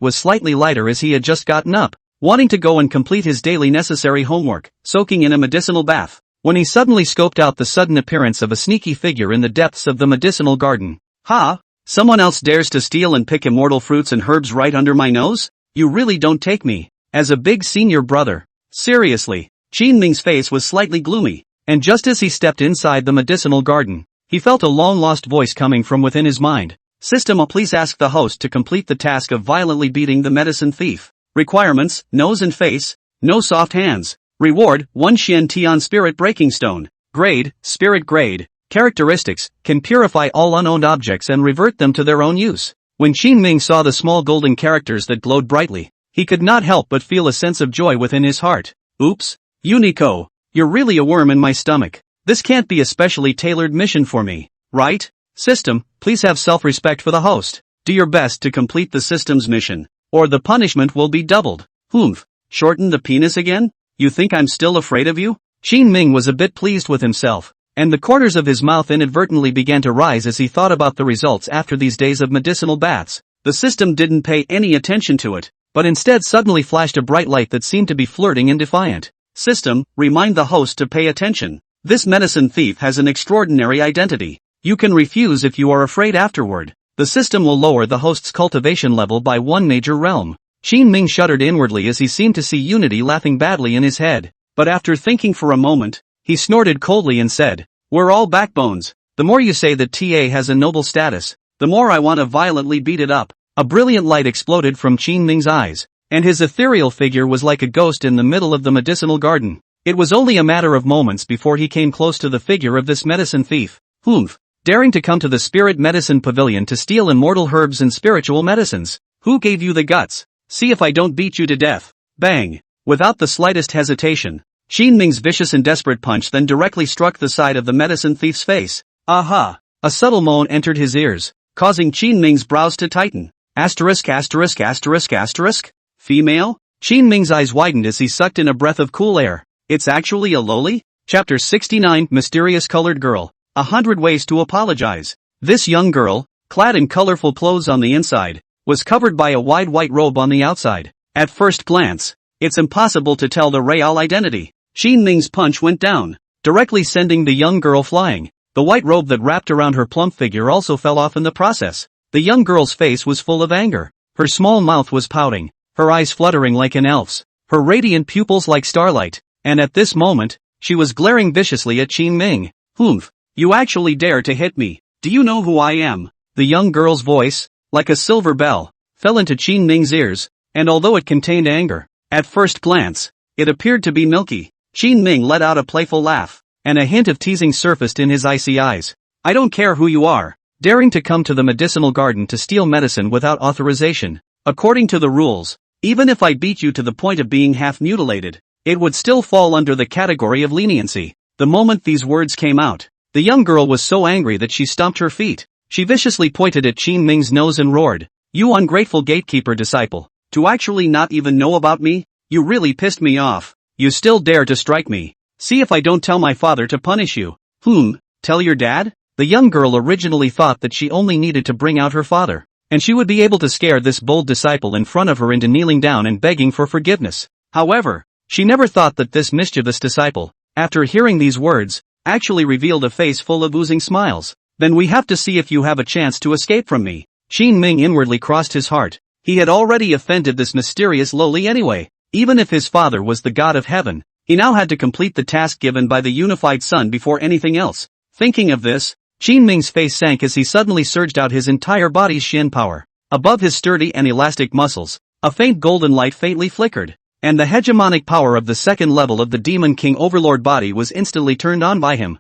was slightly lighter as he had just gotten up, wanting to go and complete his daily necessary homework, soaking in a medicinal bath, when he suddenly scoped out the sudden appearance of a sneaky figure in the depths of the medicinal garden. Ha! Someone else dares to steal and pick immortal fruits and herbs right under my nose? You really don't take me as a big senior brother. Seriously, Qin Ming's face was slightly gloomy, and just as he stepped inside the medicinal garden, he felt a long-lost voice coming from within his mind. System, please ask the host to complete the task of violently beating the medicine thief. Requirements: nose and face, no soft hands. Reward: 1 Xian Tian Spirit Breaking Stone. Grade: Spirit Grade. Characteristics: can purify all unowned objects and revert them to their own use. When Qin Ming saw the small golden characters that glowed brightly, he could not help but feel a sense of joy within his heart. Oops, Yuniko, you're really a worm in my stomach. This can't be a specially tailored mission for me, right? System, please have self-respect for the host. Do your best to complete the system's mission, or the punishment will be doubled. Humph, shorten the penis again? You think I'm still afraid of you? Qin Ming was a bit pleased with himself, and the corners of his mouth inadvertently began to rise as he thought about the results after these days of medicinal baths. The system didn't pay any attention to it, but instead suddenly flashed a bright light that seemed to be flirting and defiant. System, remind the host to pay attention. This medicine thief has an extraordinary identity. You can refuse if you are afraid afterward. The system will lower the host's cultivation level by 1 major realm. Qin Ming shuddered inwardly as he seemed to see Unity laughing badly in his head, but after thinking for a moment, he snorted coldly and said, "We're all backbones. The more you say that TA has a noble status, the more I want to violently beat it up." A brilliant light exploded from Qin Ming's eyes, and his ethereal figure was like a ghost in the middle of the medicinal garden. It was only a matter of moments before he came close to the figure of this medicine thief. Humph, daring to come to the Spirit Medicine Pavilion to steal immortal herbs and spiritual medicines. Who gave you the guts? See if I don't beat you to death. Bang! Without the slightest hesitation, Qin Ming's vicious and desperate punch then directly struck the side of the medicine thief's face. Aha! A subtle moan entered his ears, causing Qin Ming's brows to tighten. Asterisk asterisk asterisk asterisk? Female? Qin Ming's eyes widened as he sucked in a breath of cool air. It's actually a loli? Chapter 69, Mysterious Colored Girl. 100 Ways to Apologize. This young girl, clad in colorful clothes on the inside, was covered by a wide white robe on the outside. At first glance, it's impossible to tell the real identity. Qin Ming's punch went down, directly sending the young girl flying. The white robe that wrapped around her plump figure also fell off in the process. The young girl's face was full of anger. Her small mouth was pouting, her eyes fluttering like an elf's, her radiant pupils like starlight, and at this moment, she was glaring viciously at Qin Ming. Humph, you actually dare to hit me. Do you know who I am? The young girl's voice, like a silver bell, fell into Qin Ming's ears, and although it contained anger, at first glance, it appeared to be milky. Qin Ming let out a playful laugh, and a hint of teasing surfaced in his icy eyes. I don't care who you are, daring to come to the medicinal garden to steal medicine without authorization. According to the rules, even if I beat you to the point of being half mutilated, it would still fall under the category of leniency. The moment these words came out, the young girl was so angry that she stomped her feet. She viciously pointed at Qin Ming's nose and roared, "You ungrateful gatekeeper disciple, to actually not even know about me? You really pissed me off. You still dare to strike me. See if I don't tell my father to punish you." Tell your dad? The young girl originally thought that she only needed to bring out her father, and she would be able to scare this bold disciple in front of her into kneeling down and begging for forgiveness. However, she never thought that this mischievous disciple, after hearing these words, actually revealed a face full of oozing smiles. "Then we have to see if you have a chance to escape from me." Qin Ming inwardly crossed his heart. He had already offended this mysterious loli anyway. Even if his father was the god of heaven, he now had to complete the task given by the unified sun before anything else. Thinking of this, Qin Ming's face sank as he suddenly surged out his entire body's Shin power. Above his sturdy and elastic muscles, a faint golden light faintly flickered, and the hegemonic power of the second level of the Demon King Overlord body was instantly turned on by him.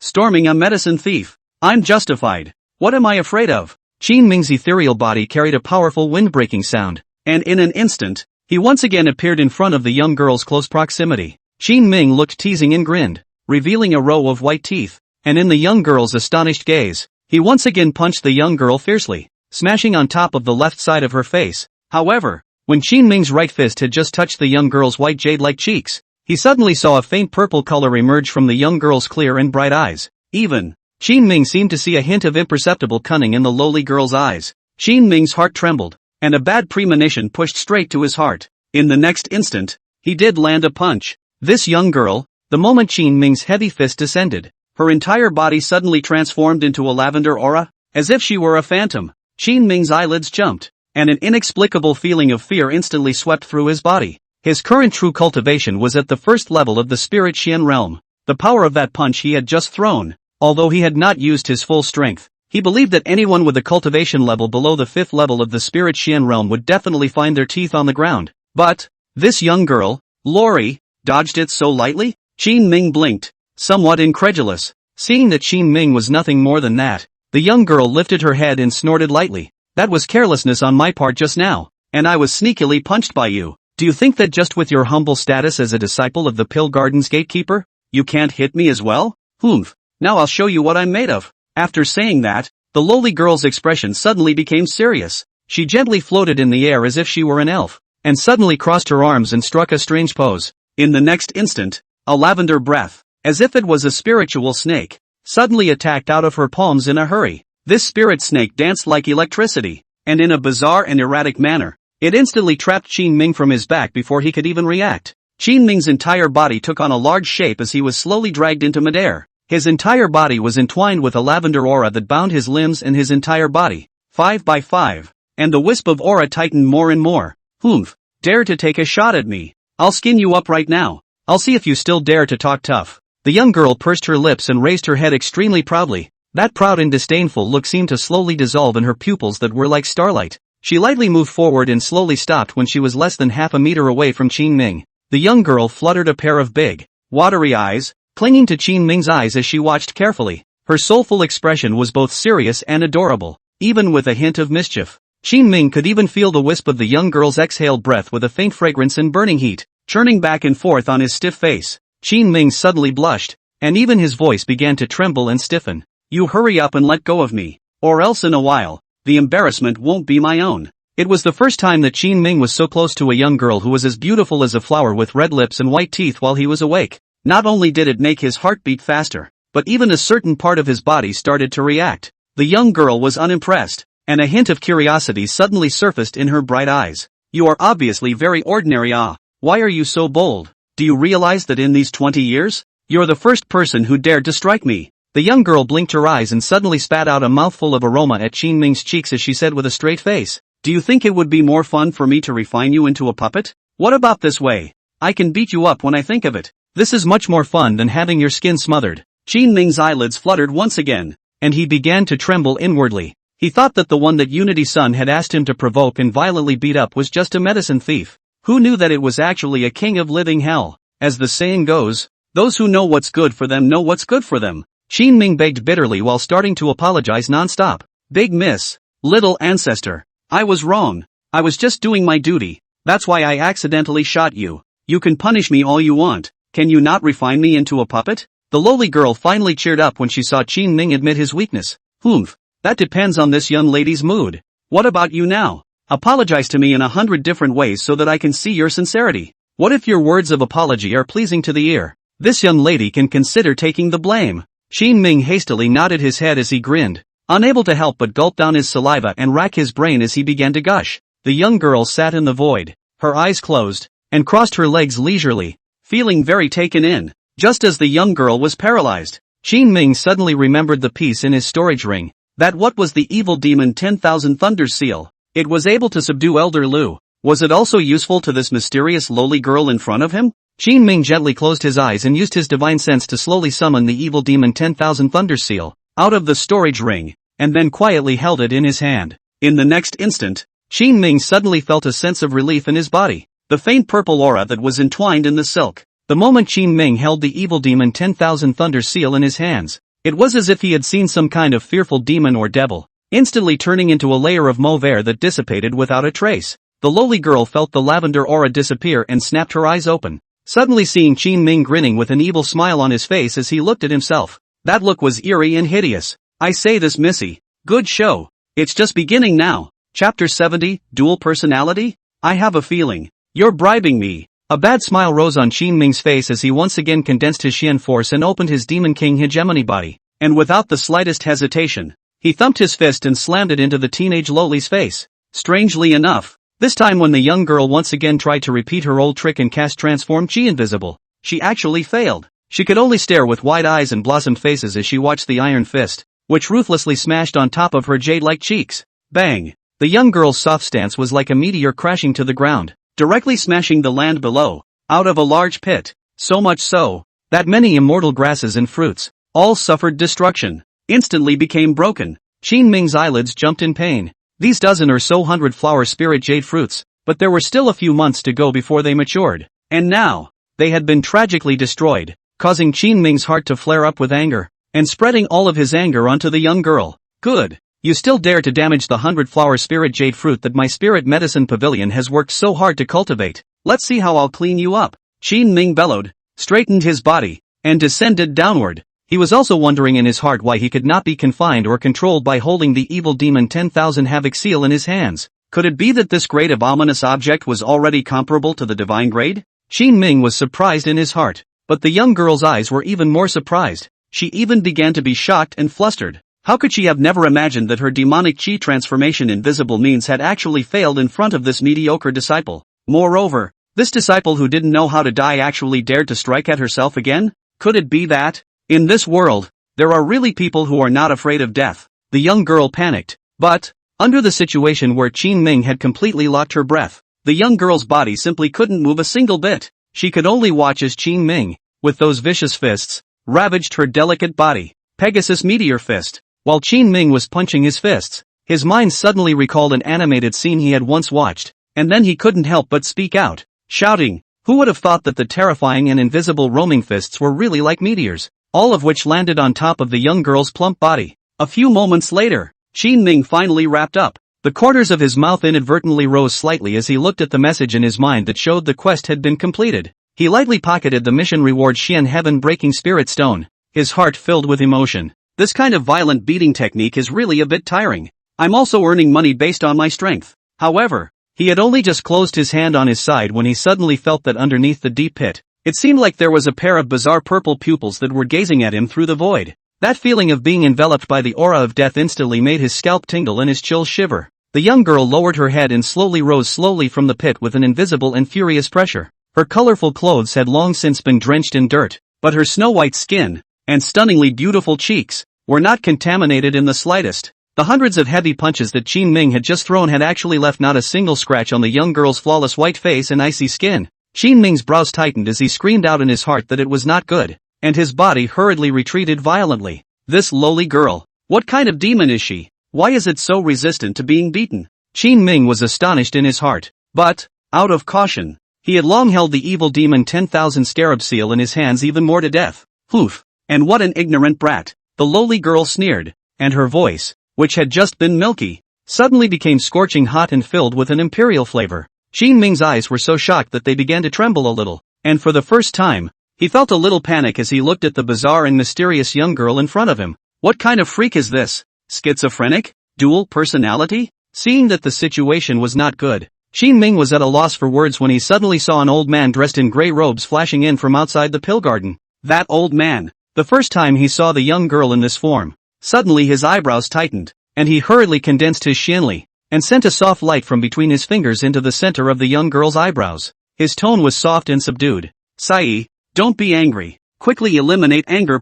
Storming a medicine thief. I'm justified. What am I afraid of? Qin Ming's ethereal body carried a powerful wind-breaking sound, and in an instant, he once again appeared in front of the young girl's close proximity. Qin Ming looked teasing and grinned, revealing a row of white teeth, and in the young girl's astonished gaze, he once again punched the young girl fiercely, smashing on top of the left side of her face. However, when Qin Ming's right fist had just touched the young girl's white jade-like cheeks, he suddenly saw a faint purple color emerge from the young girl's clear and bright eyes. Even, Qin Ming seemed to see a hint of imperceptible cunning in the lowly girl's eyes. Qin Ming's heart trembled, and a bad premonition pushed straight to his heart. In the next instant, he did land a punch. This young girl, the moment Qin Ming's heavy fist descended, her entire body suddenly transformed into a lavender aura, as if she were a phantom. Qin Ming's eyelids jumped, and an inexplicable feeling of fear instantly swept through his body. His current true cultivation was at the first level of the spirit Xian realm. The power of that punch he had just thrown, although he had not used his full strength, he believed that anyone with a cultivation level below the 5th level of the spirit Xian realm would definitely find their teeth on the ground. But, this young girl, Lori, dodged it so lightly? Qin Ming blinked, somewhat incredulous. Seeing that Qin Ming was nothing more than that, the young girl lifted her head and snorted lightly. That was carelessness on my part just now, and I was sneakily punched by you. Do you think that just with your humble status as a disciple of the Pill Garden's gatekeeper, you can't hit me as well? Humph, now I'll show you what I'm made of. After saying that, the lowly girl's expression suddenly became serious. She gently floated in the air as if she were an elf, and suddenly crossed her arms and struck a strange pose. In the next instant, a lavender breath, as if it was a spiritual snake, suddenly attacked out of her palms in a hurry. This spirit snake danced like electricity, and in a bizarre and erratic manner, it instantly trapped Qin Ming from his back before he could even react. Qin Ming's entire body took on a large shape as he was slowly dragged into midair. His entire body was entwined with a lavender aura that bound his limbs and his entire body, 5 by 5, and the wisp of aura tightened more and more. Humph, dare to take a shot at me? I'll skin you up right now. I'll see if you still dare to talk tough. The young girl pursed her lips and raised her head extremely proudly. That proud and disdainful look seemed to slowly dissolve in her pupils that were like starlight. She lightly moved forward and slowly stopped when she was less than half a meter away from Qin Ming. The young girl fluttered a pair of big, watery eyes, clinging to Qin Ming's eyes as she watched carefully. Her soulful expression was both serious and adorable, even with a hint of mischief. Qin Ming could even feel the wisp of the young girl's exhaled breath with a faint fragrance and burning heat, churning back and forth on his stiff face. Qin Ming suddenly blushed, and even his voice began to tremble and stiffen. You hurry up and let go of me, or else in a while, the embarrassment won't be my own. It was the first time that Qin Ming was so close to a young girl who was as beautiful as a flower with red lips and white teeth while he was awake. Not only did it make his heart beat faster, but even a certain part of his body started to react. The young girl was unimpressed, and a hint of curiosity suddenly surfaced in her bright eyes. You are obviously very ordinary. Why are you so bold? Do you realize that in these 20 years, you're the first person who dared to strike me? The young girl blinked her eyes and suddenly spat out a mouthful of aroma at Qin Ming's cheeks as she said with a straight face, do you think it would be more fun for me to refine you into a puppet? What about this way? I can beat you up when I think of it. This is much more fun than having your skin smothered. Qin Ming's eyelids fluttered once again, and he began to tremble inwardly. He thought that the one that Unity Sun had asked him to provoke and violently beat up was just a medicine thief. Who knew that it was actually a king of living hell? As the saying goes, those who know what's good for them know what's good for them. Qin Ming begged bitterly while starting to apologize non-stop. Big miss, little ancestor. I was wrong. I was just doing my duty. That's why I accidentally shot you. You can punish me all you want. Can you not refine me into a puppet? The lowly girl finally cheered up when she saw Qin Ming admit his weakness. Humph, that depends on this young lady's mood. What about you now? Apologize to me in 100 different ways so that I can see your sincerity. What if your words of apology are pleasing to the ear? This young lady can consider taking the blame. Qin Ming hastily nodded his head as he grinned, unable to help but gulp down his saliva and rack his brain as he began to gush. The young girl sat in the void, her eyes closed, and crossed her legs leisurely, feeling very taken in. Just as the young girl was paralyzed, Qin Ming suddenly remembered the piece in his storage ring. That what was the evil demon 10,000 Thunders seal? It was able to subdue Elder Lu. Was it also useful to this mysterious lowly girl in front of him? Qin Ming gently closed his eyes and used his divine sense to slowly summon the evil demon 10,000 Thunder Seal out of the storage ring, and then quietly held it in his hand. In the next instant, Qin Ming suddenly felt a sense of relief in his body. The faint purple aura that was entwined in the silk. The moment Qin Ming held the evil demon 10,000 Thunder Seal in his hands, it was as if he had seen some kind of fearful demon or devil, instantly turning into a layer of mauve air that dissipated without a trace. The lowly girl felt the lavender aura disappear and snapped her eyes open, suddenly seeing Qin Ming grinning with an evil smile on his face as he looked at himself. That look was eerie and hideous. I say this, Missy. Good show. It's just beginning now. Chapter 70, Dual Personality? I have a feeling you're bribing me. A bad smile rose on Qin Ming's face as he once again condensed his Xian force and opened his Demon King hegemony body, and without the slightest hesitation, he thumped his fist and slammed it into the teenage lowly's face. Strangely enough, this time when the young girl once again tried to repeat her old trick and cast Transform Qi Invisible, she actually failed. She could only stare with wide eyes and blossomed faces as she watched the iron fist, which ruthlessly smashed on top of her jade-like cheeks. Bang! The young girl's soft stance was like a meteor crashing to the ground, directly smashing the land below, out of a large pit, so much so, that many immortal grasses and fruits, all suffered destruction, instantly became broken. Qin Ming's eyelids jumped in pain. These dozen or so 100-flower spirit jade fruits, but there were still a few months to go before they matured, and now, they had been tragically destroyed, causing Qin Ming's heart to flare up with anger, and spreading all of his anger onto the young girl. Good. You still dare to damage the 100-flower spirit jade fruit that my spirit medicine pavilion has worked so hard to cultivate. Let's see how I'll clean you up. Qin Ming bellowed, straightened his body, and descended downward. He was also wondering in his heart why he could not be confined or controlled by holding the evil demon 10,000 havoc seal in his hands. Could it be that this grade of ominous object was already comparable to the divine grade? Qin Ming was surprised in his heart, but the young girl's eyes were even more surprised. She even began to be shocked and flustered. How could she have never imagined that her demonic chi transformation invisible means had actually failed in front of this mediocre disciple? Moreover, this disciple who didn't know how to die actually dared to strike at herself again? Could it be that, in this world, there are really people who are not afraid of death? The young girl panicked. But, under the situation where Qin Ming had completely locked her breath, the young girl's body simply couldn't move a single bit. She could only watch as Qin Ming, with those vicious fists, ravaged her delicate body. Pegasus Meteor Fist. While Qin Ming was punching his fists, his mind suddenly recalled an animated scene he had once watched, and then he couldn't help but speak out, shouting, "Who would have thought that the terrifying and invisible roaming fists were really like meteors?" All of which landed on top of the young girl's plump body. A few moments later, Qin Ming finally wrapped up. The corners of his mouth inadvertently rose slightly as he looked at the message in his mind that showed the quest had been completed. He lightly pocketed the mission reward Xian Heaven-breaking Spirit Stone, his heart filled with emotion. This kind of violent beating technique is really a bit tiring. I'm also earning money based on my strength. However, he had only just closed his hand on his side when he suddenly felt that underneath the deep pit, it seemed like there was a pair of bizarre purple pupils that were gazing at him through the void. That feeling of being enveloped by the aura of death instantly made his scalp tingle and his chills shiver. The young girl lowered her head and slowly rose from the pit with an invisible and furious pressure. Her colorful clothes had long since been drenched in dirt, but her snow-white skin, and stunningly beautiful cheeks, were not contaminated in the slightest. The hundreds of heavy punches that Qin Ming had just thrown had actually left not a single scratch on the young girl's flawless white face and icy skin. Qin Ming's brows tightened as he screamed out in his heart that it was not good, and his body hurriedly retreated violently. This lowly girl, what kind of demon is she? Why is it so resistant to being beaten? Qin Ming was astonished in his heart, but, out of caution, he had long held the evil demon 10,000 scarab seal in his hands even more to death. Poof! And what an ignorant brat, the lowly girl sneered, and her voice, which had just been milky, suddenly became scorching hot and filled with an imperial flavor. Qin Ming's eyes were so shocked that they began to tremble a little, and for the first time, he felt a little panic as he looked at the bizarre and mysterious young girl in front of him. What kind of freak is this? Schizophrenic? Dual personality? Seeing that the situation was not good, Qin Ming was at a loss for words when he suddenly saw an old man dressed in gray robes flashing in from outside the pill garden. That old man! The first time he saw the young girl in this form, suddenly his eyebrows tightened, and he hurriedly condensed his Xianli, and sent a soft light from between his fingers into the center of the young girl's eyebrows. His tone was soft and subdued. Sai, don't be angry. Quickly eliminate anger.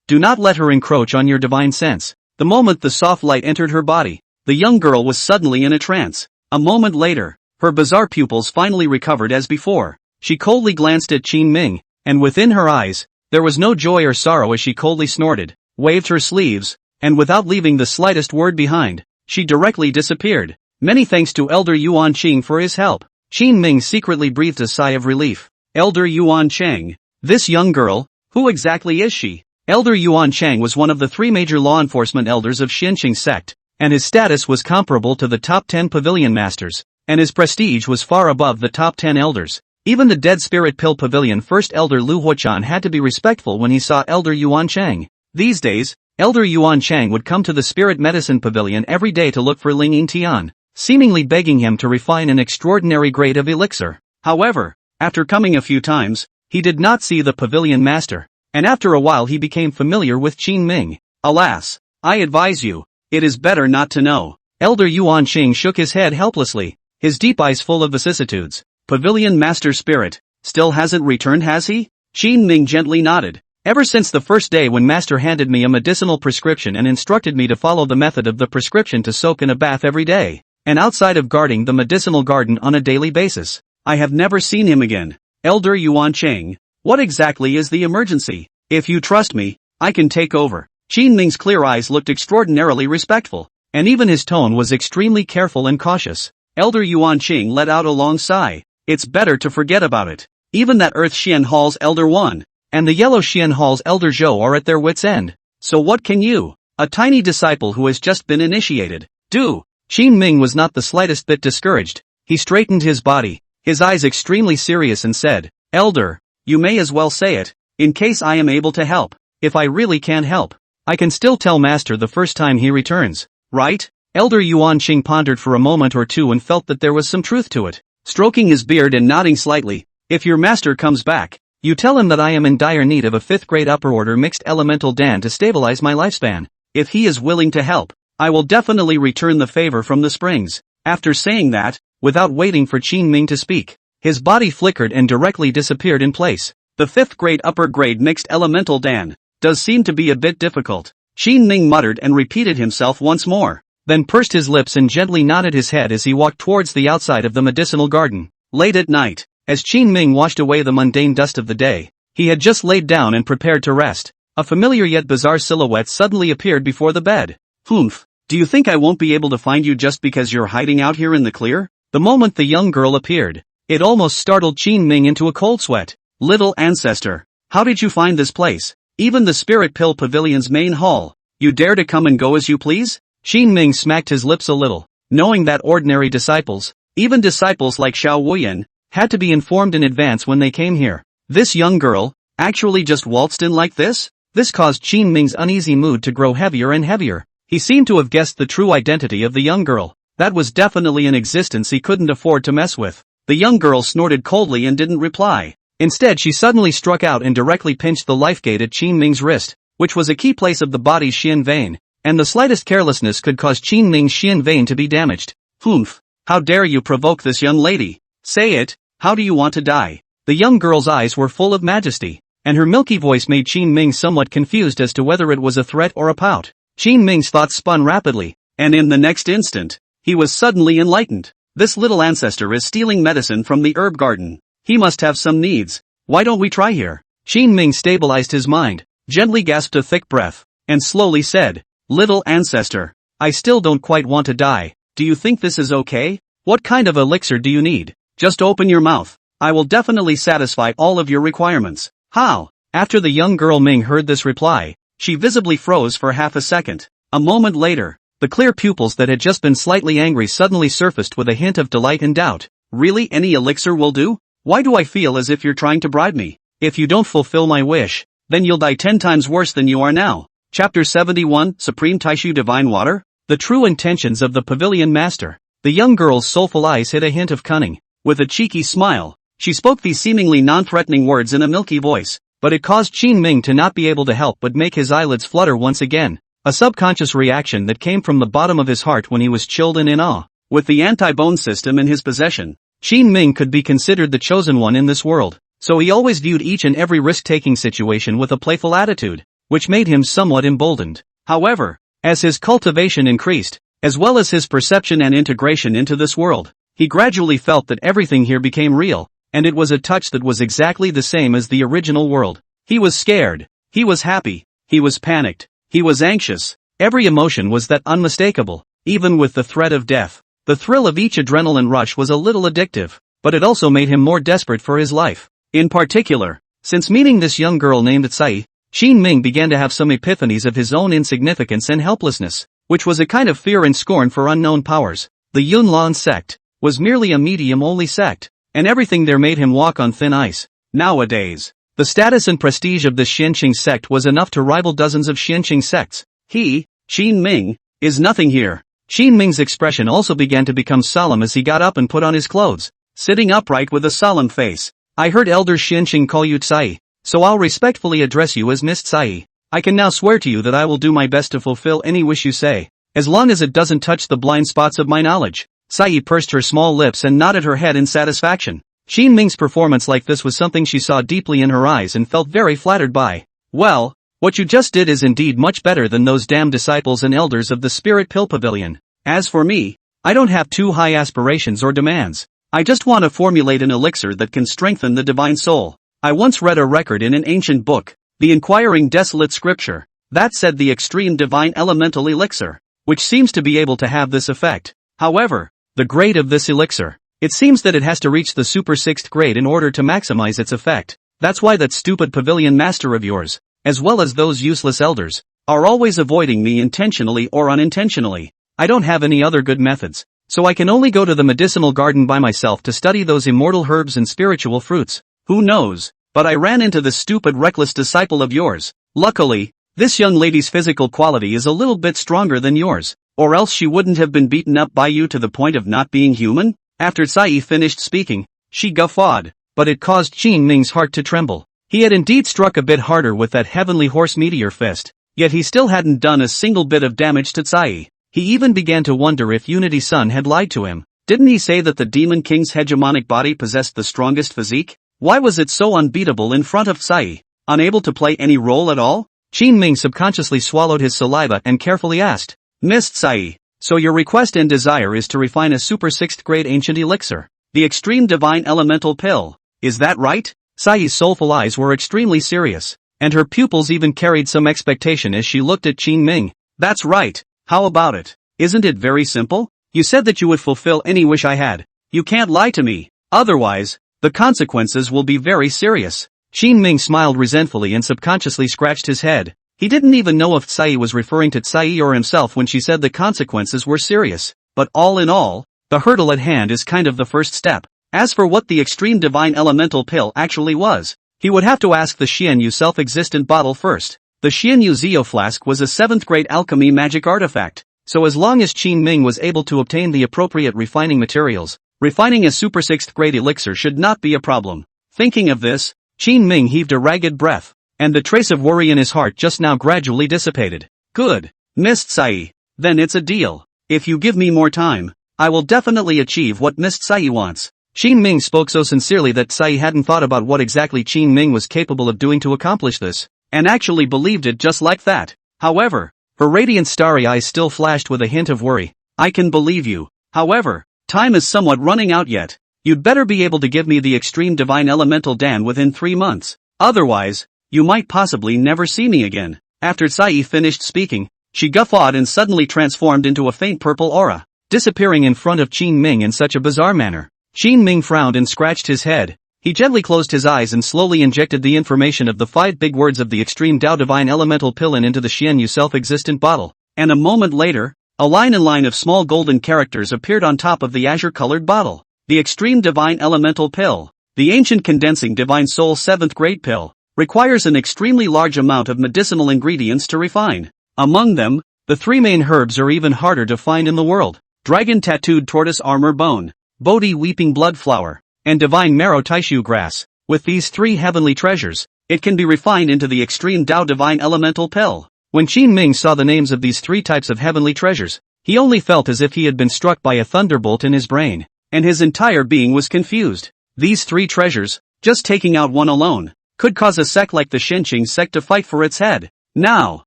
Do not let her encroach on your divine sense. The moment the soft light entered her body, the young girl was suddenly in a trance. A moment later, her bizarre pupils finally recovered as before. She coldly glanced at Qin Ming, and within her eyes, there was no joy or sorrow as she coldly snorted, waved her sleeves, and without leaving the slightest word behind, she directly disappeared. Many thanks to Elder Yuan Qing for his help. Qin Ming secretly breathed a sigh of relief. Elder Yuan Chang. This young girl, who exactly is she? Elder Yuan Chang was one of the 3 major law enforcement elders of Xinqing sect, and his status was comparable to the top 10 pavilion masters, and his prestige was far above the top 10 elders. Even the Dead Spirit Pill Pavilion First Elder Lu Huochan had to be respectful when he saw Elder Yuan Chang. These days, Elder Yuan Chang would come to the Spirit Medicine Pavilion every day to look for Ling Yingtian, seemingly begging him to refine an extraordinary grade of elixir. However, after coming a few times, he did not see the pavilion master, and after a while he became familiar with Qin Ming. Alas, I advise you, it is better not to know. Elder Yuan Qing shook his head helplessly, his deep eyes full of vicissitudes. Pavilion Master Spirit, still hasn't returned, has he? Qin Ming gently nodded. Ever since the first day when Master handed me a medicinal prescription and instructed me to follow the method of the prescription to soak in a bath every day, and outside of guarding the medicinal garden on a daily basis, I have never seen him again. Elder Yuan Cheng, what exactly is the emergency? If you trust me, I can take over. Qin Ming's clear eyes looked extraordinarily respectful, and even his tone was extremely careful and cautious. Elder Yuan Qing let out a long sigh. It's better to forget about it. Even that Earth Xian Hall's Elder Wan, and the Yellow Xian Hall's Elder Zhou are at their wits' end. So what can you, a tiny disciple who has just been initiated, do? Qin Ming was not the slightest bit discouraged. He straightened his body, his eyes extremely serious, and said, Elder, you may as well say it, in case I am able to help. If I really can't help, I can still tell Master the first time he returns, right? Elder Yuan Qing pondered for a moment or two and felt that there was some truth to it. Stroking his beard and nodding slightly, if your master comes back, you tell him that I am in dire need of a 5th grade upper order mixed elemental Dan to stabilize my lifespan. If he is willing to help, I will definitely return the favor from the springs. After saying that, without waiting for Qin Ming to speak, his body flickered and directly disappeared in place. The 5th grade upper grade mixed elemental Dan does seem to be a bit difficult. Qin Ming muttered and repeated himself once more, then pursed his lips and gently nodded his head as he walked towards the outside of the medicinal garden. Late at night, as Qin Ming washed away the mundane dust of the day, he had just laid down and prepared to rest. A familiar yet bizarre silhouette suddenly appeared before the bed. Humph, do you think I won't be able to find you just because you're hiding out here in the clear? The moment the young girl appeared, it almost startled Qin Ming into a cold sweat. Little ancestor, how did you find this place? Even the Spirit Pill Pavilion's main hall. You dare to come and go as you please? Qin Ming smacked his lips a little, knowing that ordinary disciples, even disciples like Xiao Wuyan, had to be informed in advance when they came here. This young girl, actually just waltzed in like this? This caused Qin Ming's uneasy mood to grow heavier and heavier. He seemed to have guessed the true identity of the young girl. That was definitely an existence he couldn't afford to mess with. The young girl snorted coldly and didn't reply. Instead, she suddenly struck out and directly pinched the life gate at Qin Ming's wrist, which was a key place of the body's Xian vein, and the slightest carelessness could cause Qin Ming's Xian vein to be damaged. Humph, how dare you provoke this young lady? Say it, how do you want to die? The young girl's eyes were full of majesty, and her milky voice made Qin Ming somewhat confused as to whether it was a threat or a pout. Qin Ming's thoughts spun rapidly, and in the next instant, he was suddenly enlightened. This little ancestor is stealing medicine from the herb garden. He must have some needs. Why don't we try here? Qin Ming stabilized his mind, gently gasped a thick breath, and slowly said, Little ancestor, I still don't quite want to die. Do you think this is okay? What kind of elixir do you need? Just open your mouth. I will definitely satisfy all of your requirements. How? After the young girl Ming heard this reply, she visibly froze for half a second. A moment later, the clear pupils that had just been slightly angry suddenly surfaced with a hint of delight and doubt. Really, any elixir will do? Why do I feel as if you're trying to bribe me? If you don't fulfill my wish, then you'll die 10 times worse than you are now. Chapter 71, Supreme Taishu Divine Water? The true intentions of the Pavilion Master. The young girl's soulful eyes hid a hint of cunning. With a cheeky smile, she spoke these seemingly non-threatening words in a milky voice, but it caused Qin Ming to not be able to help but make his eyelids flutter once again, a subconscious reaction that came from the bottom of his heart when he was chilled and in awe. With the anti-bone system in his possession, Qin Ming could be considered the chosen one in this world, so he always viewed each and every risk-taking situation with a playful attitude, which made him somewhat emboldened. However, as his cultivation increased, as well as his perception and integration into this world, he gradually felt that everything here became real, and it was a touch that was exactly the same as the original world. He was scared, he was happy, he was panicked, he was anxious. Every emotion was that unmistakable, even with the threat of death. The thrill of each adrenaline rush was a little addictive, but it also made him more desperate for his life. In particular, since meeting this young girl named Tsai, Qin Ming began to have some epiphanies of his own insignificance and helplessness, which was a kind of fear and scorn for unknown powers. The Yunlan sect was merely a medium-only sect, and everything there made him walk on thin ice. Nowadays, the status and prestige of the Xianqing sect was enough to rival dozens of Xianqing sects. He, Qin Ming, is nothing here. Qin Ming's expression also began to become solemn as he got up and put on his clothes, sitting upright with a solemn face. I heard Elder Xianqing call you Tsai, so I'll respectfully address you as Miss Tsai. I can now swear to you that I will do my best to fulfill any wish you say, as long as it doesn't touch the blind spots of my knowledge. Tsai pursed her small lips and nodded her head in satisfaction. Qin Ming's performance like this was something she saw deeply in her eyes and felt very flattered by. Well, what you just did is indeed much better than those damn disciples and elders of the Spirit Pill Pavilion. As for me, I don't have too high aspirations or demands. I just want to formulate an elixir that can strengthen the divine soul. I once read a record in an ancient book, the Inquiring Desolate Scripture, that said the extreme divine elemental elixir, which seems to be able to have this effect. However, the grade of this elixir, it seems that it has to reach the super 6th grade in order to maximize its effect. That's why that stupid pavilion master of yours, as well as those useless elders, are always avoiding me intentionally or unintentionally. I don't have any other good methods, so I can only go to the medicinal garden by myself to study those immortal herbs and spiritual fruits. Who knows, but I ran into this stupid reckless disciple of yours. Luckily, this young lady's physical quality is a little bit stronger than yours, or else she wouldn't have been beaten up by you to the point of not being human. After Tsai finished speaking, she guffawed, but it caused Qin Ming's heart to tremble. He had indeed struck a bit harder with that heavenly horse meteor fist, yet he still hadn't done a single bit of damage to Tsai. He even began to wonder if Unity-san had lied to him. Didn't he say that the Demon King's hegemonic body possessed the strongest physique? Why was it so unbeatable in front of Tsai? Unable to play any role at all? Qin Ming subconsciously swallowed his saliva and carefully asked, Miss Tsai, so your request and desire is to refine a super 6th grade ancient elixir, the extreme divine elemental pill, is that right? Tsai's soulful eyes were extremely serious, and her pupils even carried some expectation as she looked at Qin Ming. That's right, how about it? Isn't it very simple? You said that you would fulfill any wish I had. You can't lie to me, otherwise, the consequences will be very serious. Qin Ming smiled resentfully and subconsciously scratched his head. He didn't even know if Tsai was referring to Tsai or himself when she said the consequences were serious, but all in all, the hurdle at hand is kind of the first step. As for what the extreme divine elemental pill actually was, he would have to ask the Xianyu self-existent bottle first. The Xianyu Zeo flask was a 7th grade alchemy magic artifact, so as long as Qin Ming was able to obtain the appropriate refining materials, refining a super 6th grade elixir should not be a problem. Thinking of this, Qin Ming heaved a ragged breath, and the trace of worry in his heart just now gradually dissipated. Good, Miss Tsai, then it's a deal. If you give me more time, I will definitely achieve what Miss Tsai wants. Qin Ming spoke so sincerely that Tsai hadn't thought about what exactly Qin Ming was capable of doing to accomplish this, and actually believed it just like that. However, her radiant starry eyes still flashed with a hint of worry. I can believe you. However, time is somewhat running out yet. You'd better be able to give me the extreme divine elemental Dan within 3 months. Otherwise, you might possibly never see me again. After Tsai finished speaking, she guffawed and suddenly transformed into a faint purple aura, disappearing in front of Qin Ming in such a bizarre manner. Qin Ming frowned and scratched his head. He gently closed his eyes and slowly injected the information of the 5 big words of the extreme Tao divine elemental pillin into the Xianyu self-existent bottle, and a moment later, a line of small golden characters appeared on top of the azure-colored bottle. The extreme divine elemental pill, the ancient condensing divine soul 7th grade pill, requires an extremely large amount of medicinal ingredients to refine. Among them, the 3 main herbs are even harder to find in the world: dragon tattooed tortoise armor bone, Bodhi weeping blood flower, and divine marrow tissue grass. With these 3 heavenly treasures, it can be refined into the extreme Tao divine elemental pill. When Qin Ming saw the names of these 3 types of heavenly treasures, he only felt as if he had been struck by a thunderbolt in his brain, and his entire being was confused. These 3 treasures, just taking out one alone, could cause a sect like the Shenqing sect to fight for its head. Now,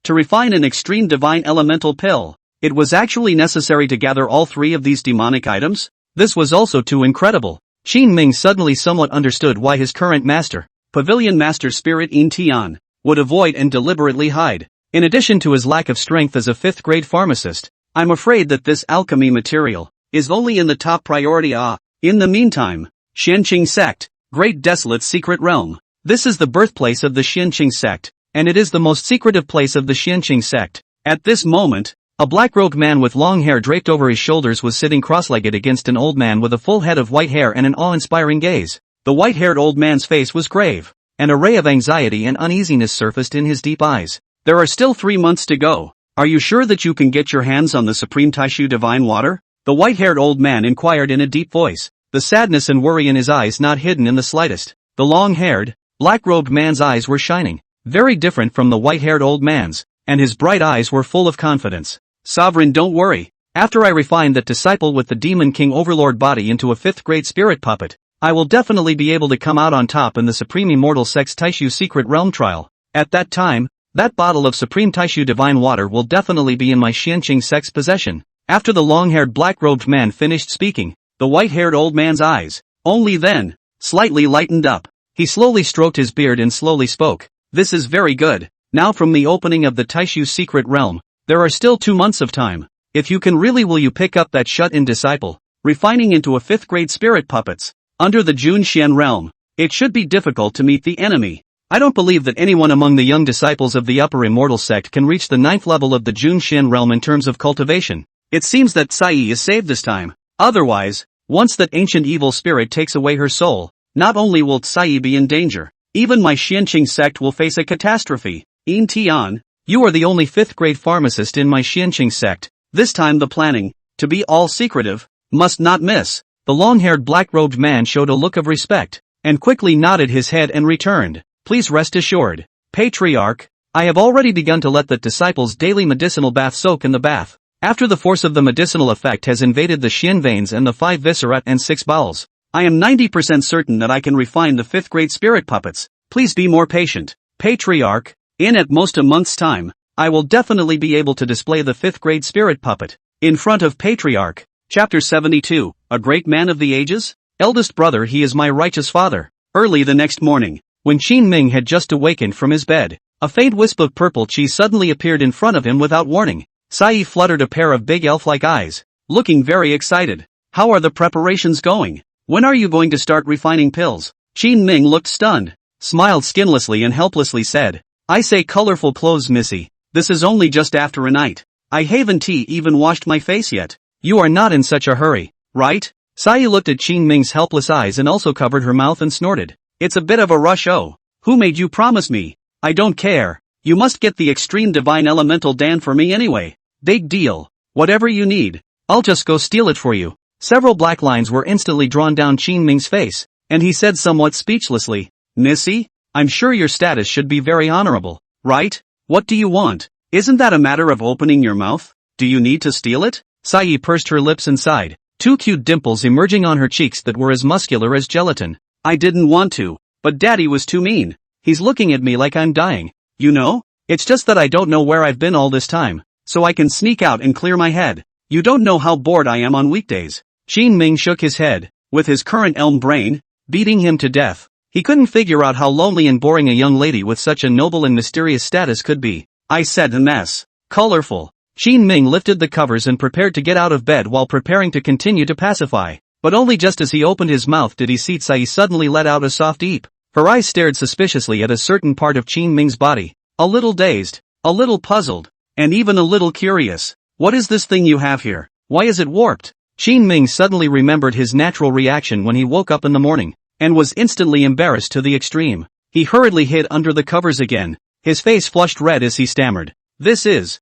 to refine an extreme divine elemental pill, it was actually necessary to gather all 3 of these demonic items? This was also too incredible. Qin Ming suddenly somewhat understood why his current master, Pavilion Master Spirit In Tian, would avoid and deliberately hide. In addition to his lack of strength as a 5th grade pharmacist, I'm afraid that this alchemy material is only in the top priority. In the meantime, Shenqing sect, Great Desolate Secret Realm. This is the birthplace of the Shenqing sect, and it is the most secretive place of the Shenqing sect. At this moment, a black-robed man with long hair draped over his shoulders was sitting cross-legged against an old man with a full head of white hair and an awe-inspiring gaze. The white-haired old man's face was grave, and a ray of anxiety and uneasiness surfaced in his deep eyes. There are still 3 months to go. Are you sure that you can get your hands on the supreme Taishu divine water? The white-haired old man inquired in a deep voice, the sadness and worry in his eyes not hidden in the slightest. The long-haired, black-robed man's eyes were shining, very different from the white-haired old man's, and his bright eyes were full of confidence. Sovereign, don't worry. After I refine that disciple with the Demon King Overlord body into a 5th grade spirit puppet, I will definitely be able to come out on top in the Supreme Immortal Sex Taishu Secret Realm trial. At that time, that bottle of Supreme Taishu Divine Water will definitely be in my Xianqing sex possession. After the long-haired black-robed man finished speaking, the white-haired old man's eyes, only then, slightly lightened up. He slowly stroked his beard and slowly spoke. This is very good. Now from the opening of the Taishu Secret Realm, there are still 2 months of time. If you can really, will you pick up that shut-in disciple, refining into a 5th grade spirit puppets? Under the Junxian realm, it should be difficult to meet the enemy. I don't believe that anyone among the young disciples of the upper immortal sect can reach the 9th level of the Junxian realm in terms of cultivation. It seems that Sai is saved this time. Otherwise, once that ancient evil spirit takes away her soul, not only will Sai be in danger, even my Xianqing sect will face a catastrophe. Yin Tian, you are the only 5th grade pharmacist in my Xianqing sect. This time the planning, to be all secretive, must not miss. The long-haired black-robed man showed a look of respect, and quickly nodded his head and returned. Please rest assured, Patriarch, I have already begun to let the disciples' daily medicinal bath soak in the bath. After the force of the medicinal effect has invaded the Xian veins and the 5 viscera and 6 bowels, I am 90% certain that I can refine the 5th grade spirit puppets. Please be more patient, Patriarch. In at most a month's time, I will definitely be able to display the 5th grade spirit puppet in front of Patriarch. Chapter 72, A Great Man of the Ages? Eldest brother, he is my righteous father. Early the next morning, when Qin Ming had just awakened from his bed, a faint wisp of purple chi suddenly appeared in front of him without warning. Sai fluttered a pair of big elf-like eyes, looking very excited. How are the preparations going? When are you going to start refining pills? Qin Ming looked stunned, smiled skinlessly and helplessly said, I say colorful clothes, missy. This is only just after a night. I haven't even washed my face yet. You are not in such a hurry, right? Sai looked at Qin Ming's helpless eyes and also covered her mouth and snorted. It's a bit of a rush. Oh, who made you promise me? I don't care. You must get the extreme divine elemental Dan for me anyway. Big deal. Whatever you need, I'll just go steal it for you. Several black lines were instantly drawn down Qin Ming's face, and he said somewhat speechlessly, Missy, I'm sure your status should be very honorable, right? What do you want? Isn't that a matter of opening your mouth? Do you need to steal it? Sai pursed her lips and sighed, 2 cute dimples emerging on her cheeks that were as muscular as gelatin. I didn't want to, but Daddy was too mean. He's looking at me like I'm dying. You know? It's just that I don't know where I've been all this time, so I can sneak out and clear my head. You don't know how bored I am on weekdays. Qin Ming shook his head, with his current elm brain, beating him to death. He couldn't figure out how lonely and boring a young lady with such a noble and mysterious status could be. I said a mess. Colorful. Qin Ming lifted the covers and prepared to get out of bed while preparing to continue to pacify. But only just as he opened his mouth did he see Sai suddenly let out a soft eep. Her eyes stared suspiciously at a certain part of Qin Ming's body. A little dazed, a little puzzled, and even a little curious. What is this thing you have here? Why is it warped? Qin Ming suddenly remembered his natural reaction when he woke up in the morning, and was instantly embarrassed to the extreme. He hurriedly hid under the covers again. His face flushed red as he stammered. This is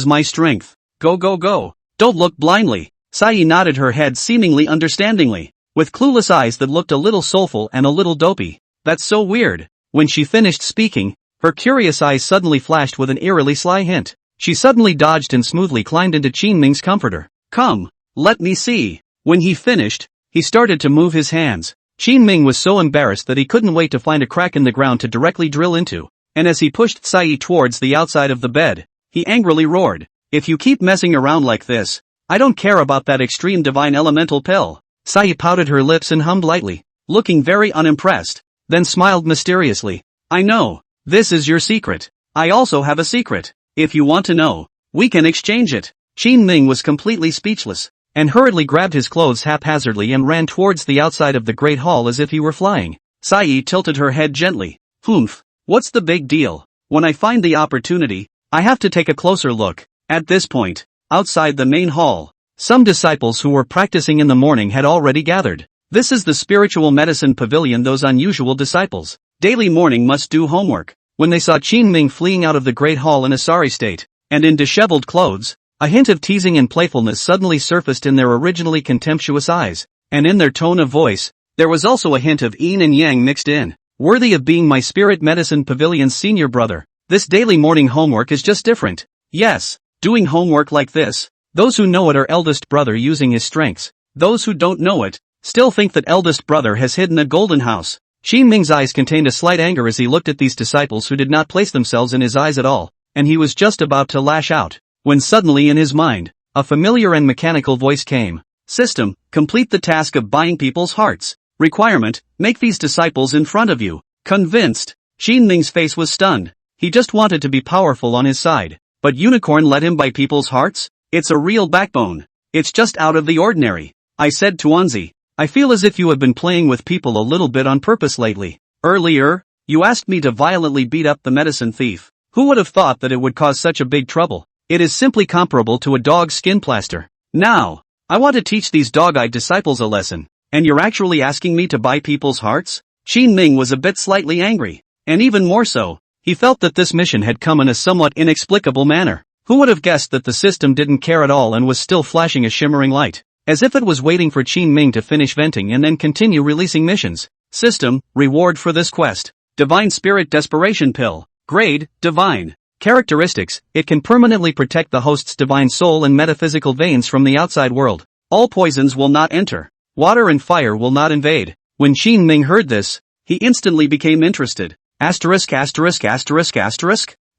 my strength. Go go go. Don't look blindly. Sai nodded her head seemingly understandingly, with clueless eyes that looked a little soulful and a little dopey. That's so weird. When she finished speaking, her curious eyes suddenly flashed with an eerily sly hint. She suddenly dodged and smoothly climbed into Qin Ming's comforter. Come, let me see. When he finished, he started to move his hands. Qin Ming was so embarrassed that he couldn't wait to find a crack in the ground to directly drill into, and as he pushed Sai towards the outside of the bed, he angrily roared, If you keep messing around like this, I don't care about that extreme divine elemental pill. Sai pouted her lips and hummed lightly, looking very unimpressed, then smiled mysteriously. I know, this is your secret. I also have a secret. If you want to know, we can exchange it. Qin Ming was completely speechless, and hurriedly grabbed his clothes haphazardly and ran towards the outside of the great hall as if he were flying. Sai tilted her head gently. Humph, what's the big deal? When I find the opportunity, I have to take a closer look. At this point, outside the main hall, some disciples who were practicing in the morning had already gathered. This is the spiritual medicine pavilion. Those unusual disciples, daily morning must do homework. When they saw Qin Ming fleeing out of the great hall in a sorry state, and in disheveled clothes. A hint of teasing and playfulness suddenly surfaced in their originally contemptuous eyes, and in their tone of voice, there was also a hint of yin and yang mixed in. Worthy of being my spirit medicine pavilion's senior brother, this daily morning homework is just different. Yes, doing homework like this. Those who know it are eldest brother using his strengths. Those who don't know it, still think that eldest brother has hidden a golden house. Qin Ming's eyes contained a slight anger as he looked at these disciples who did not place themselves in his eyes at all, and he was just about to lash out, when suddenly in his mind, a familiar and mechanical voice came. System, complete the task of buying people's hearts. Requirement, make these disciples in front of you. Convinced, Qin Ming's face was stunned. He just wanted to be powerful on his side. But Unicorn let him buy people's hearts? It's a real backbone. It's just out of the ordinary. I said to Anzi, I feel as if you have been playing with people a little bit on purpose lately. Earlier, you asked me to violently beat up the medicine thief. Who would have thought that it would cause such a big trouble? It is simply comparable to a dog's skin plaster. Now, I want to teach these dog-eyed disciples a lesson, and you're actually asking me to buy people's hearts? Qin Ming was a bit slightly angry, and even more so, he felt that this mission had come in a somewhat inexplicable manner. Who would have guessed that the system didn't care at all and was still flashing a shimmering light, as if it was waiting for Qin Ming to finish venting and then continue releasing missions. System, reward for this quest. Divine Spirit Desperation Pill. Grade, Divine. Characteristics, it can permanently protect the host's divine soul and metaphysical veins from the outside world. All poisons will not enter. Water and fire will not invade. When Qin Ming heard this, he instantly became interested. Asterisk.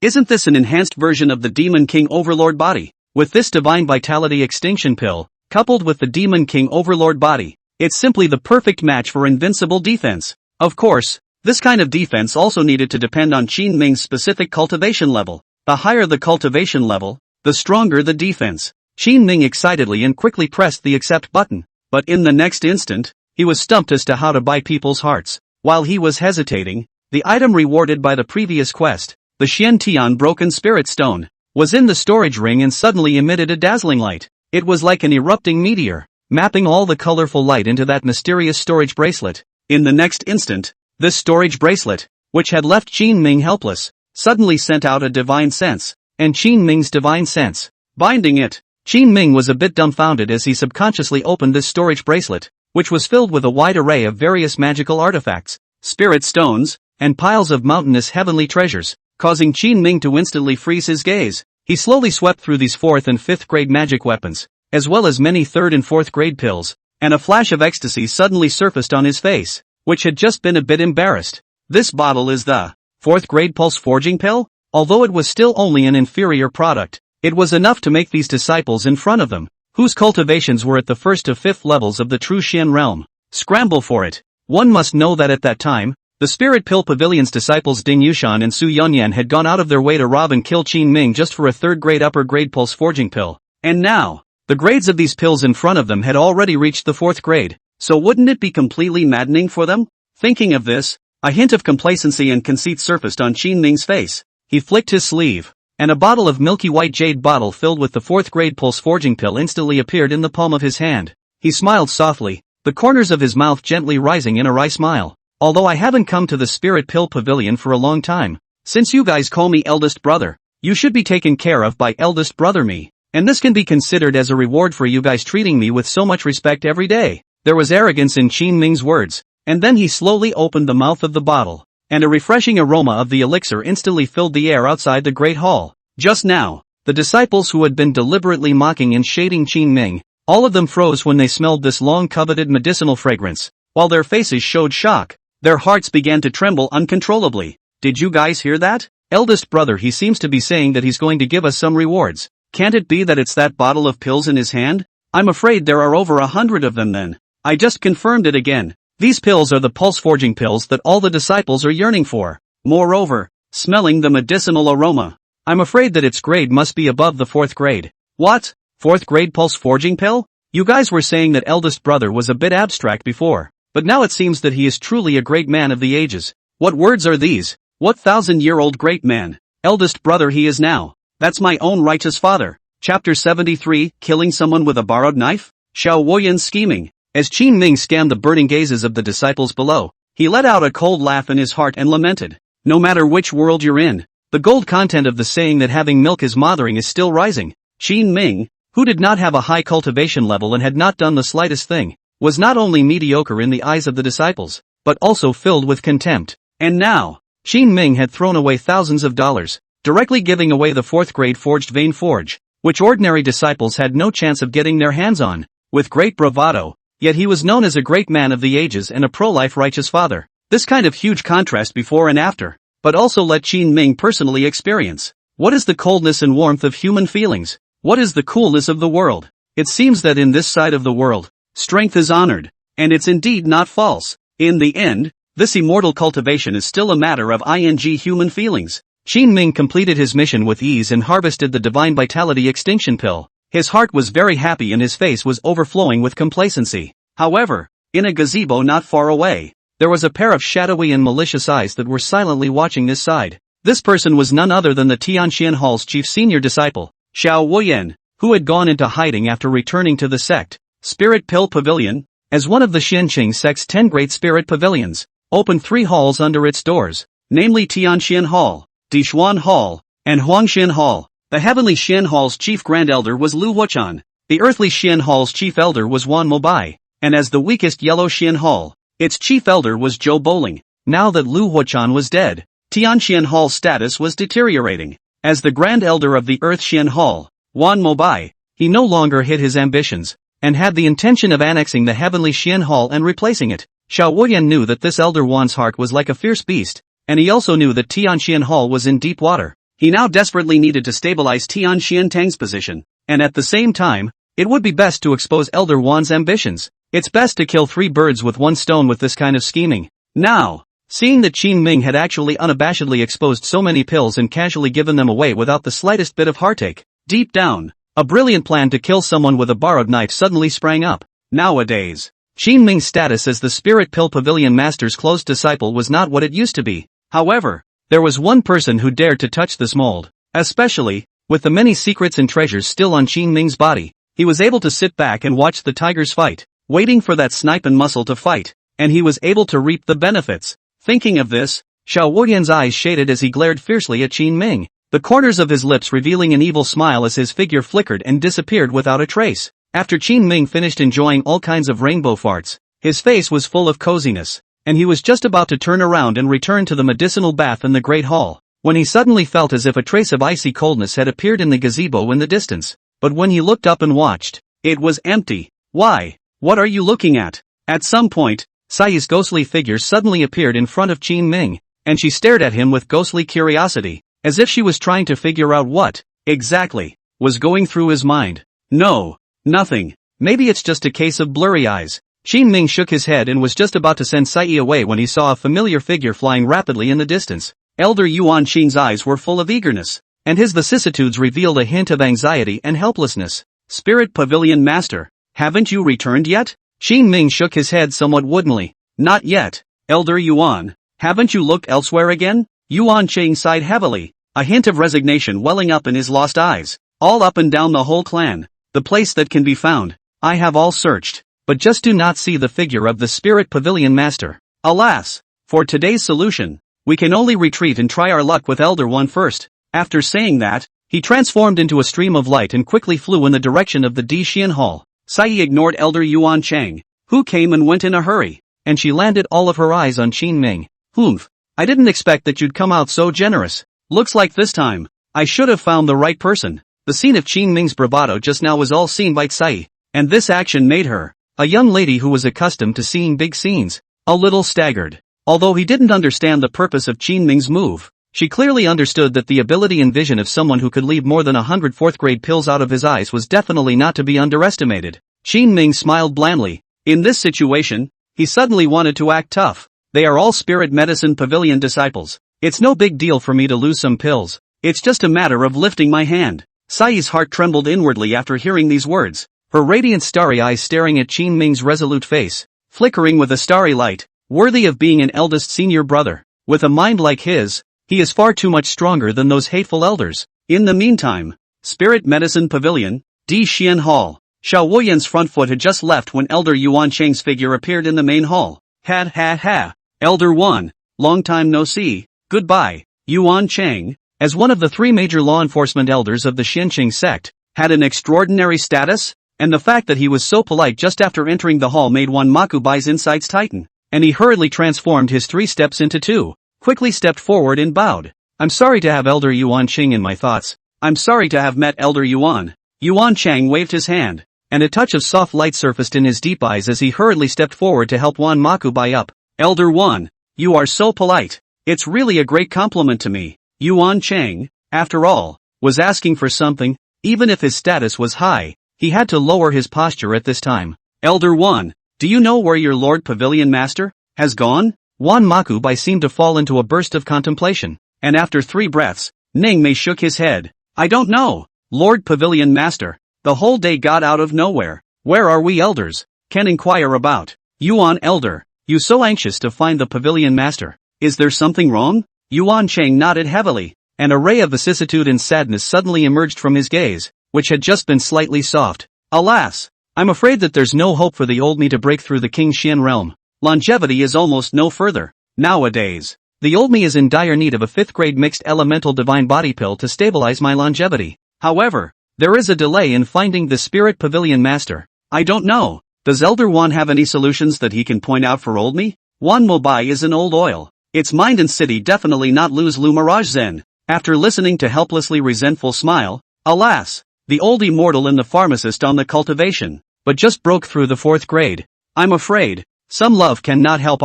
Isn't this an enhanced version of the Demon King Overlord body? With this Divine Vitality Extinction Pill, coupled with the Demon King Overlord body, it's simply the perfect match for invincible defense. Of course, this kind of defense also needed to depend on Qin Ming's specific cultivation level. The higher the cultivation level, the stronger the defense. Qin Ming excitedly and quickly pressed the accept button, but in the next instant, he was stumped as to how to buy people's hearts. While he was hesitating, the item rewarded by the previous quest, the Xian Tian Broken Spirit Stone, was in the storage ring and suddenly emitted a dazzling light. It was like an erupting meteor, mapping all the colorful light into that mysterious storage bracelet. In the next instant, this storage bracelet, which had left Qin Ming helpless, suddenly sent out a divine sense, and Qin Ming's divine sense, binding it. Qin Ming was a bit dumbfounded as he subconsciously opened this storage bracelet, which was filled with a wide array of various magical artifacts, spirit stones, and piles of mountainous heavenly treasures, causing Qin Ming to instantly freeze his gaze. He slowly swept through these 4th and 5th grade magic weapons, as well as many 3rd and 4th grade pills, and a flash of ecstasy suddenly surfaced on his face, which had just been a bit embarrassed. This bottle is the 4th grade pulse forging pill? Although it was still only an inferior product, it was enough to make these disciples in front of them, whose cultivations were at the 1st to 5th levels of the true Xian realm, scramble for it. One must know that at that time, the Spirit Pill Pavilion's disciples Ding Yushan and Su Yunyan had gone out of their way to rob and kill Qin Ming just for a 3rd grade upper grade pulse forging pill. And now, the grades of these pills in front of them had already reached the 4th grade, so wouldn't it be completely maddening for them? Thinking of this, a hint of complacency and conceit surfaced on Qin Ming's face. He flicked his sleeve, and a bottle of milky white jade bottle filled with the 4th grade pulse forging pill instantly appeared in the palm of his hand. He smiled softly, the corners of his mouth gently rising in a wry smile. Although I haven't come to the Spirit Pill Pavilion for a long time, since you guys call me eldest brother, you should be taken care of by eldest brother me, and this can be considered as a reward for you guys treating me with so much respect every day. There was arrogance in Qin Ming's words, and then he slowly opened the mouth of the bottle, and a refreshing aroma of the elixir instantly filled the air outside the great hall. Just now, the disciples who had been deliberately mocking and shading Qin Ming, all of them froze when they smelled this long-coveted medicinal fragrance, while their faces showed shock. Their hearts began to tremble uncontrollably. Did you guys hear that? Eldest brother, he seems to be saying that he's going to give us some rewards. Can't it be that it's that bottle of pills in his hand? I'm afraid there are over 100 of them then. I just confirmed it again. These pills are the pulse forging pills that all the disciples are yearning for. Moreover, smelling the medicinal aroma, I'm afraid that its grade must be above the 4th grade. What? 4th grade pulse forging pill? You guys were saying that eldest brother was a bit abstract before. But now it seems that he is truly a great man of the ages. What words are these? What 1,000-year-old great man? Eldest brother he is now. That's my own righteous father. Chapter 73, Killing Someone with a Borrowed Knife? Xiao Woyan's scheming. As Qin Ming scanned the burning gazes of the disciples below, he let out a cold laugh in his heart and lamented. No matter which world you're in, The gold content of the saying that having milk is mothering is still rising. Qin Ming, who did not have a high cultivation level and had not done the slightest thing, was not only mediocre in the eyes of the disciples, but also filled with contempt. And now, Qin Ming had thrown away thousands of dollars, directly giving away the 4th grade forged vein forge, which ordinary disciples had no chance of getting their hands on, with great bravado, yet he was known as a great man of the ages and a pro-life righteous father. This kind of huge contrast before and after, but also let Qin Ming personally experience. What is the coldness and warmth of human feelings? What is the coolness of the world? It seems that in this side of the world, strength is honored, and it's indeed not false. In the end, this immortal cultivation is still a matter of human feelings. Qin Ming completed his mission with ease and harvested the divine vitality extinction pill. His heart was very happy and his face was overflowing with complacency. However, in a gazebo not far away, there was a pair of shadowy and malicious eyes that were silently watching this side. This person was none other than the Tianxian Hall's chief senior disciple, Xiao Wuyan, who had gone into hiding after returning to the sect. Spirit Pill Pavilion, as one of the Xianqing sect's 10 great spirit pavilions, opened 3 halls under its doors, namely Tianxian Hall, Dixuan Hall, and Huangxian Hall. The Heavenly Xian Hall's chief grand elder was Lu Wuchan, the Earthly Xian Hall's chief elder was Wan Mobai, and as the weakest Yellow Xian Hall, its chief elder was Zhou Bowling. Now that Lu Wuchan was dead, Tianxian Hall's status was deteriorating. As the grand elder of the Earth Xian Hall, Wan Mobai, he no longer hid his ambitions, and had the intention of annexing the Heavenly Xian Hall and replacing it. Xiao Wuyan knew that this elder Wan's heart was like a fierce beast, and he also knew that Tianxian Hall was in deep water. He now desperately needed to stabilize Tianxian Tang's position, and at the same time, it would be best to expose Elder Wan's ambitions. It's best to kill 3 birds with 1 stone with this kind of scheming. Now, seeing that Qin Ming had actually unabashedly exposed so many pills and casually given them away without the slightest bit of heartache, deep down, a brilliant plan to kill someone with a borrowed knife suddenly sprang up. Nowadays, Qin Ming's status as the Spirit Pill Pavilion Master's close disciple was not what it used to be. However, there was one person who dared to touch this mold, especially, with the many secrets and treasures still on Qin Ming's body. He was able to sit back and watch the tigers fight, waiting for that snipe and muscle to fight, and he was able to reap the benefits. Thinking of this, Xiao Wuyan's eyes shaded as he glared fiercely at Qin Ming, the corners of his lips revealing an evil smile as his figure flickered and disappeared without a trace. After Qin Ming finished enjoying all kinds of rainbow farts, his face was full of coziness, and he was just about to turn around and return to the medicinal bath in the Great Hall, when he suddenly felt as if a trace of icy coldness had appeared in the gazebo in the distance. But when he looked up and watched, it was empty. Why? What are you looking at? At some point, Sai's ghostly figure suddenly appeared in front of Qin Ming, and she stared at him with ghostly curiosity, as if she was trying to figure out what, exactly, was going through his mind. No, nothing. Maybe it's just a case of blurry eyes. Qin Ming shook his head and was just about to send Sai away when he saw a familiar figure flying rapidly in the distance. Elder Yuan Qin's eyes were full of eagerness, and his vicissitudes revealed a hint of anxiety and helplessness. Spirit Pavilion Master, haven't you returned yet? Qin Ming shook his head somewhat woodenly. Not yet, Elder Yuan. Haven't you looked elsewhere again? Yuan Qing sighed heavily, a hint of resignation welling up in his lost eyes. All up and down the whole clan, the place that can be found, I have all searched, but just do not see the figure of the Spirit Pavilion Master. Alas, for today's solution, we can only retreat and try our luck with Elder One first. After saying that, he transformed into a stream of light and quickly flew in the direction of the Dixian Hall. Sai ignored Elder Yuan Chang, who came and went in a hurry, and she landed all of her eyes on Qin Ming. Humph, I didn't expect that you'd come out so generous. Looks like this time, I should have found the right person. The scene of Qin Ming's bravado just now was all seen by Sai, and this action made her, a young lady who was accustomed to seeing big scenes, a little staggered. Although he didn't understand the purpose of Qin Ming's move, she clearly understood that the ability and vision of someone who could leave more than 100 fourth-grade pills out of his eyes was definitely not to be underestimated. Qin Ming smiled blandly. In this situation, he suddenly wanted to act tough. They are all Spirit Medicine Pavilion disciples. It's no big deal for me to lose some pills. It's just a matter of lifting my hand. Sai's heart trembled inwardly after hearing these words, her radiant starry eyes staring at Qin Ming's resolute face, flickering with a starry light, worthy of being an eldest senior brother. With a mind like his, he is far too much stronger than those hateful elders. In the meantime, Spirit Medicine Pavilion, Dixian Hall. Xiao Wuyan's front foot had just left when Elder Yuan Cheng's figure appeared in the main hall. Ha ha ha, Elder Wan, long time no see, goodbye. Yuan Cheng, as one of the three major law enforcement elders of the Xinqing sect, had an extraordinary status, and the fact that he was so polite just after entering the hall made Wan Makubai's insides tighten, and he hurriedly transformed his 3 steps into 2, quickly stepped forward and bowed. I'm sorry to have Elder Yuan Qing in my thoughts. I'm sorry to have met Elder Yuan. Yuan Chang waved his hand, and a touch of soft light surfaced in his deep eyes as he hurriedly stepped forward to help Wan Makubai up. Elder Wan, you are so polite. It's really a great compliment to me. Yuan Chang, after all, was asking for something. Even if his status was high, he had to lower his posture at this time. Elder Wan, do you know where your Lord Pavilion Master has gone? Wan Makubai seemed to fall into a burst of contemplation, and after 3 breaths, Ning Mei shook his head. I don't know, Lord Pavilion Master. The whole day got out of nowhere. Where are we elders? Can inquire about. Yuan Elder, you so anxious to find the Pavilion Master. Is there something wrong? Yuan Chang nodded heavily. An array of vicissitude and sadness suddenly emerged from his gaze, which had just been slightly soft. Alas! I'm afraid that there's no hope for the old me to break through the King Xian realm. Longevity is almost no further. Nowadays, the old me is in dire need of a 5th grade mixed elemental divine body pill to stabilize my longevity. However, there is a delay in finding the Spirit Pavilion Master. I don't know. Does Elder Wan have any solutions that he can point out for old me? Wan Mobai is an old oil. Its mind and city definitely not lose Lu Mirage Zen. After listening to helplessly resentful smile, alas, the old immortal and the pharmacist on the cultivation, but just broke through the 4th grade. I'm afraid, some love cannot help.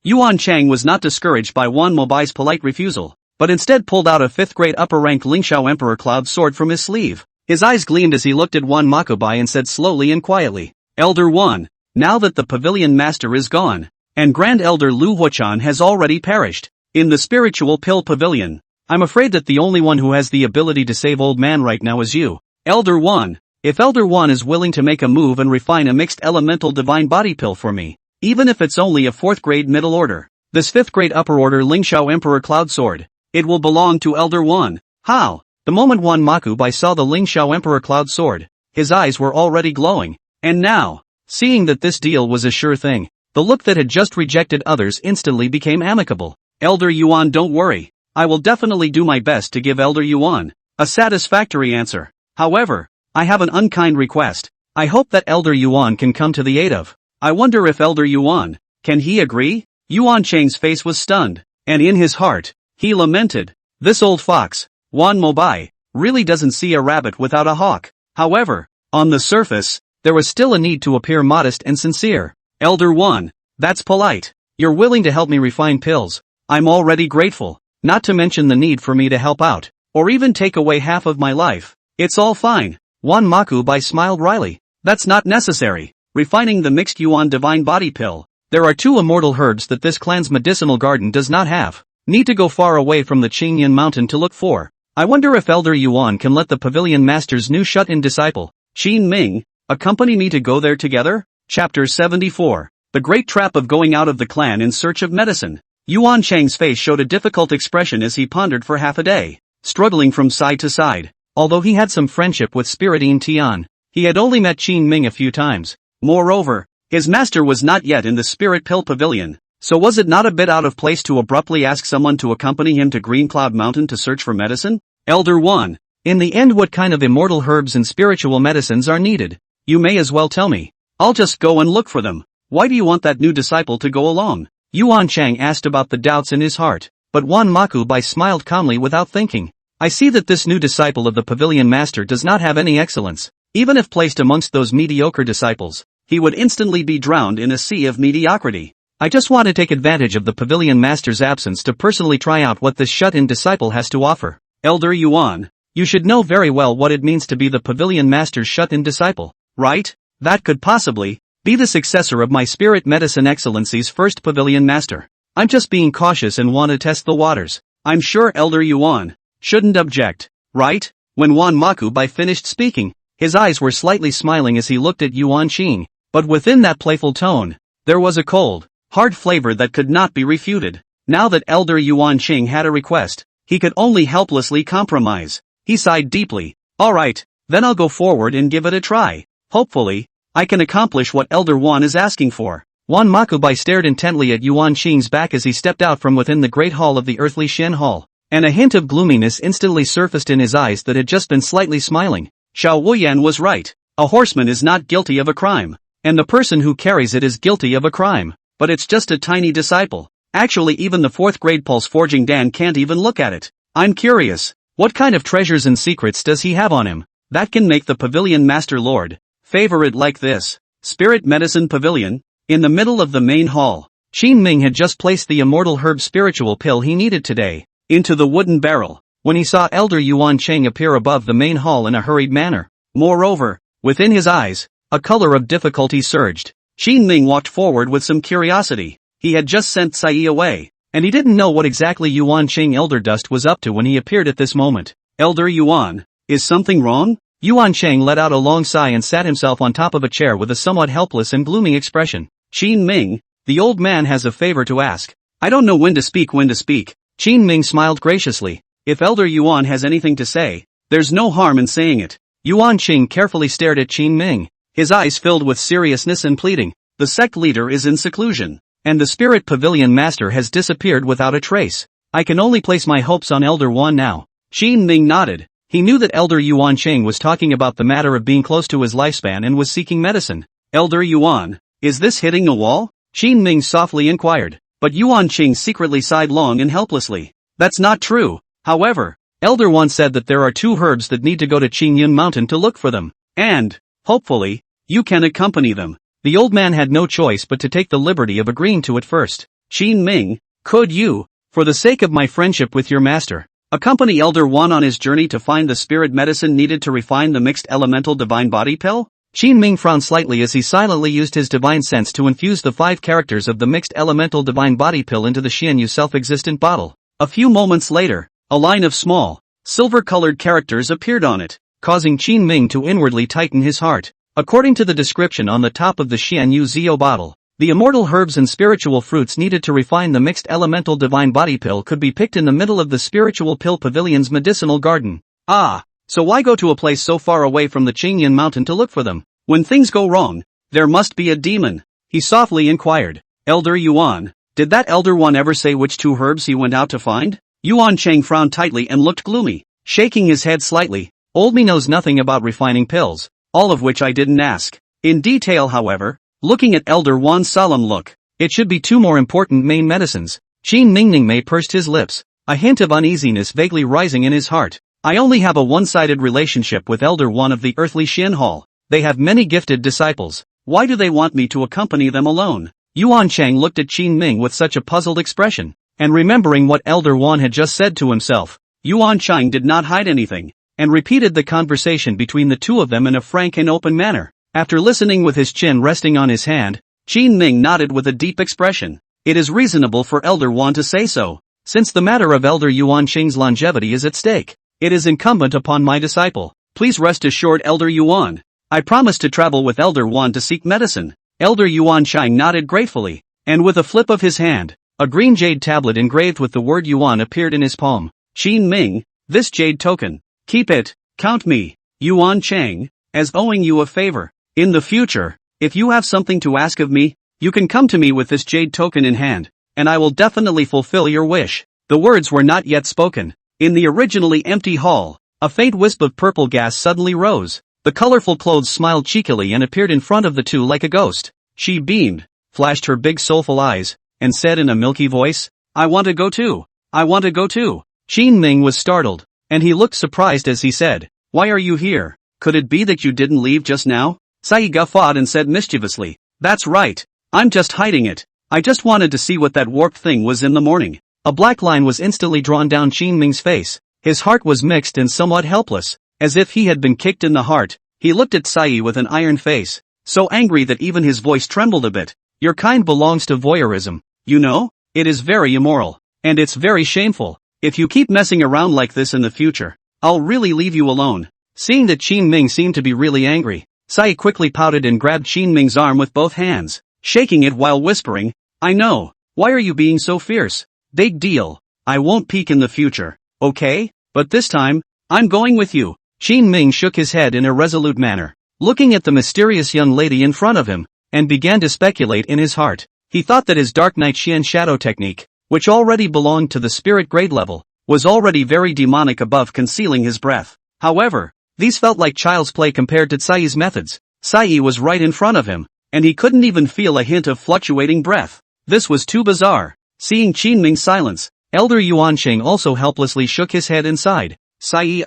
Yuan Chang was not discouraged by Wan Mobai's polite refusal, but instead pulled out a 5th grade upper rank Lingxiao Emperor Cloud sword from his sleeve. His eyes gleamed as he looked at Wan Makubai and said slowly and quietly, Elder Wan, now that the Pavilion Master is gone, and Grand Elder Lu Huachan has already perished, in the Spiritual Pill Pavilion, I'm afraid that the only one who has the ability to save old man right now is you. Elder Wan, if Elder Wan is willing to make a move and refine a mixed elemental divine body pill for me, even if it's only a 4th grade middle order, this 5th grade upper order Lingxiao Emperor Cloud Sword, it will belong to Elder Wan. How? The moment Wan Makubai saw the Lingxiao Emperor Cloud Sword, his eyes were already glowing, and now, seeing that this deal was a sure thing, the look that had just rejected others instantly became amicable. Elder Yuan, don't worry. I will definitely do my best to give Elder Yuan a satisfactory answer. However, I have an unkind request. I hope that Elder Yuan can come to the aid of. I wonder if Elder Yuan, can he agree? Yuan Chang's face was stunned, and in his heart, he lamented. This old fox, Wan Mobai, really doesn't see a rabbit without a hawk. However, on the surface, there was still a need to appear modest and sincere. Elder Wan, that's polite. You're willing to help me refine pills. I'm already grateful. Not to mention the need for me to help out, or even take away half of my life. It's all fine. Wan Makubai smiled wryly. That's not necessary. Refining the mixed Yuan divine body pill. There are 2 immortal herbs that this clan's medicinal garden does not have. Need to go far away from the Qingyan mountain to look for. I wonder if Elder Yuan can let the Pavilion Master's new shut-in disciple, Qin Ming, accompany me to go there together? Chapter 74. The Great Trap of Going Out of the Clan in Search of Medicine. Yuan Chang's face showed a difficult expression as he pondered for half a day, struggling from side to side. Although he had some friendship with Spiritine Tian, he had only met Qin Ming a few times. Moreover, his master was not yet in the Spirit Pill Pavilion, so was it not a bit out of place to abruptly ask someone to accompany him to Green Cloud Mountain to search for medicine? Elder Wan, in the end, what kind of immortal herbs and spiritual medicines are needed? You may as well tell me. I'll just go and look for them. Why do you want that new disciple to go along? Yuan Chang asked about the doubts in his heart, but Wan Makubai smiled calmly without thinking. I see that this new disciple of the Pavilion Master does not have any excellence. Even if placed amongst those mediocre disciples, he would instantly be drowned in a sea of mediocrity. I just want to take advantage of the Pavilion Master's absence to personally try out what this shut-in disciple has to offer. Elder Yuan, you should know very well what it means to be the Pavilion Master's shut-in disciple, right? That could possibly be the successor of my Spirit Medicine Excellency's first Pavilion Master. I'm just being cautious and want to test the waters. I'm sure Elder Yuan shouldn't object, right? When Wan Makubai finished speaking, his eyes were slightly smiling as he looked at Yuan Qing, but within that playful tone, there was a cold, hard flavor that could not be refuted. Now that Elder Yuan Qing had a request, he could only helplessly compromise. He sighed deeply. All right, then I'll go forward and give it a try. Hopefully, I can accomplish what Elder Wan is asking for. Wan Makubai stared intently at Yuan Qing's back as he stepped out from within the great hall of the earthly Shen Hall. and a hint of gloominess instantly surfaced in his eyes that had just been slightly smiling. Xiao Wuyan was right. A horseman is not guilty of a crime, and the person who carries it is guilty of a crime, but it's just a tiny disciple. Actually, even the 4th grade pulse forging Dan can't even look at it. I'm curious, what kind of treasures and secrets does he have on him that can make the pavilion master lord favor it like this? Spirit Medicine Pavilion. In the middle of the main hall, Qin Ming had just placed the immortal herb spiritual pill he needed today into the wooden barrel when he saw Elder Yuan Cheng appear above the main hall in a hurried manner. Moreover, within his eyes, a color of difficulty surged. Qin Ming walked forward with some curiosity. He had just sent Sai away, and he didn't know what exactly Yuan Cheng Elder Dust was up to when he appeared at this moment. Elder Yuan, is something wrong? Yuan Cheng let out a long sigh and sat himself on top of a chair with a somewhat helpless and gloomy expression. Qin Ming, the old man has a favor to ask. I don't know when to speak. Qin Ming smiled graciously. If Elder Yuan has anything to say, there's no harm in saying it. Yuan Cheng carefully stared at Qin Ming, his eyes filled with seriousness and pleading. The sect leader is in seclusion, and the spirit pavilion master has disappeared without a trace. I can only place my hopes on Elder Yuan now. Qin Ming nodded. He knew that Elder Yuan Cheng was talking about the matter of being close to his lifespan and was seeking medicine. Elder Yuan, is this hitting a wall? Qin Ming softly inquired, but Yuan Cheng secretly sighed long and helplessly. That's not true. However, Elder Yuan said that there are 2 herbs that need to go to Qingyun Mountain to look for them, and, hopefully, you can accompany them. The old man had no choice but to take the liberty of agreeing to it first. Qin Ming, could you, for the sake of my friendship with your master, accompany Elder Yuan on his journey to find the spirit medicine needed to refine the mixed elemental divine body pill? Qin Ming frowned slightly as he silently used his divine sense to infuse the 5 characters of the mixed elemental divine body pill into the Xianyu self-existent bottle. A few moments later, a line of small, silver-colored characters appeared on it, causing Qin Ming to inwardly tighten his heart. According to the description on the top of the Xianyu Zio bottle, the immortal herbs and spiritual fruits needed to refine the mixed elemental divine body pill could be picked in the middle of the spiritual pill pavilion's medicinal garden. Ah, so why go to a place so far away from the Qingyun Mountain to look for them? When things go wrong, there must be a demon, he softly inquired. Elder Yuan, did that Elder Yuan ever say which 2 herbs he went out to find? Yuan Cheng frowned tightly and looked gloomy, shaking his head slightly. Old me knows nothing about refining pills, all of which I didn't ask in detail. However, looking at Elder Yuan's solemn look, it should be 2 more important main medicines. Qin Ming pursed his lips, a hint of uneasiness vaguely rising in his heart. I only have a one-sided relationship with Elder Yuan of the earthly Xian Hall. They have many gifted disciples. Why do they want me to accompany them alone? Yuan Cheng looked at Qin Ming with such a puzzled expression, and remembering what Elder Yuan had just said to himself, Yuan Cheng did not hide anything, and repeated the conversation between the 2 of them in a frank and open manner. After listening with his chin resting on his hand, Qin Ming nodded with a deep expression. It is reasonable for Elder Yuan to say so, since the matter of Elder Yuan Cheng's longevity is at stake. It is incumbent upon my disciple. Please rest assured, Elder Yuan. I promise to travel with Elder Yuan to seek medicine. Elder Yuan Cheng nodded gratefully, and with a flip of his hand, a green jade tablet engraved with the word Yuan appeared in his palm. Qin Ming, this jade token, keep it, count me, Yuan Cheng, as owing you a favor. In the future, if you have something to ask of me, you can come to me with this jade token in hand, and I will definitely fulfill your wish. The words were not yet spoken. In the originally empty hall, a faint wisp of purple gas suddenly rose. The colorful clothes smiled cheekily and appeared in front of the 2 like a ghost. She beamed, flashed her big soulful eyes, and said in a milky voice, I want to go too. I want to go too. Qin Ming was startled, and he looked surprised as he said, Why are you here? Could it be that you didn't leave just now? Sai guffawed and said mischievously, That's right. I'm just hiding it. I just wanted to see what that warped thing was in the morning. A black line was instantly drawn down Qin Ming's face. His heart was mixed and somewhat helpless, as if he had been kicked in the heart. He looked at Sai with an iron face, so angry that even his voice trembled a bit. Your kind belongs to voyeurism. You know, it is very immoral, and it's very shameful. If you keep messing around like this in the future, I'll really leave you alone. Seeing that Qin Ming seemed to be really angry, Sai quickly pouted and grabbed Qin Ming's arm with both hands, shaking it while whispering, I know. Why are you being so fierce? Big deal. I won't peek in the future, okay? But this time, I'm going with you. Qin Ming shook his head in a resolute manner, looking at the mysterious young lady in front of him, and began to speculate in his heart. He thought that his Dark Knight Xian Shadow technique, which already belonged to the spirit grade level, was already very demonic above concealing his breath. However, these felt like child's play compared to Tsai's methods. Tsai was right in front of him, and he couldn't even feel a hint of fluctuating breath. This was too bizarre. Seeing Qin Ming's silence, Elder Yuansheng also helplessly shook his head inside. Tsai,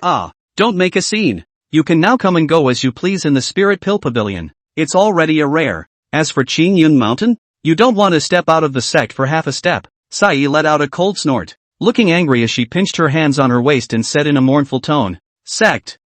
don't make a scene. You can now come and go as you please in the Spirit Pill Pavilion. It's already a rare. As for Qin Yun Mountain, you don't want to step out of the sect for half a step. Tsai let out a cold snort, looking angry as she pinched her hands on her waist and said in a mournful tone, Sect.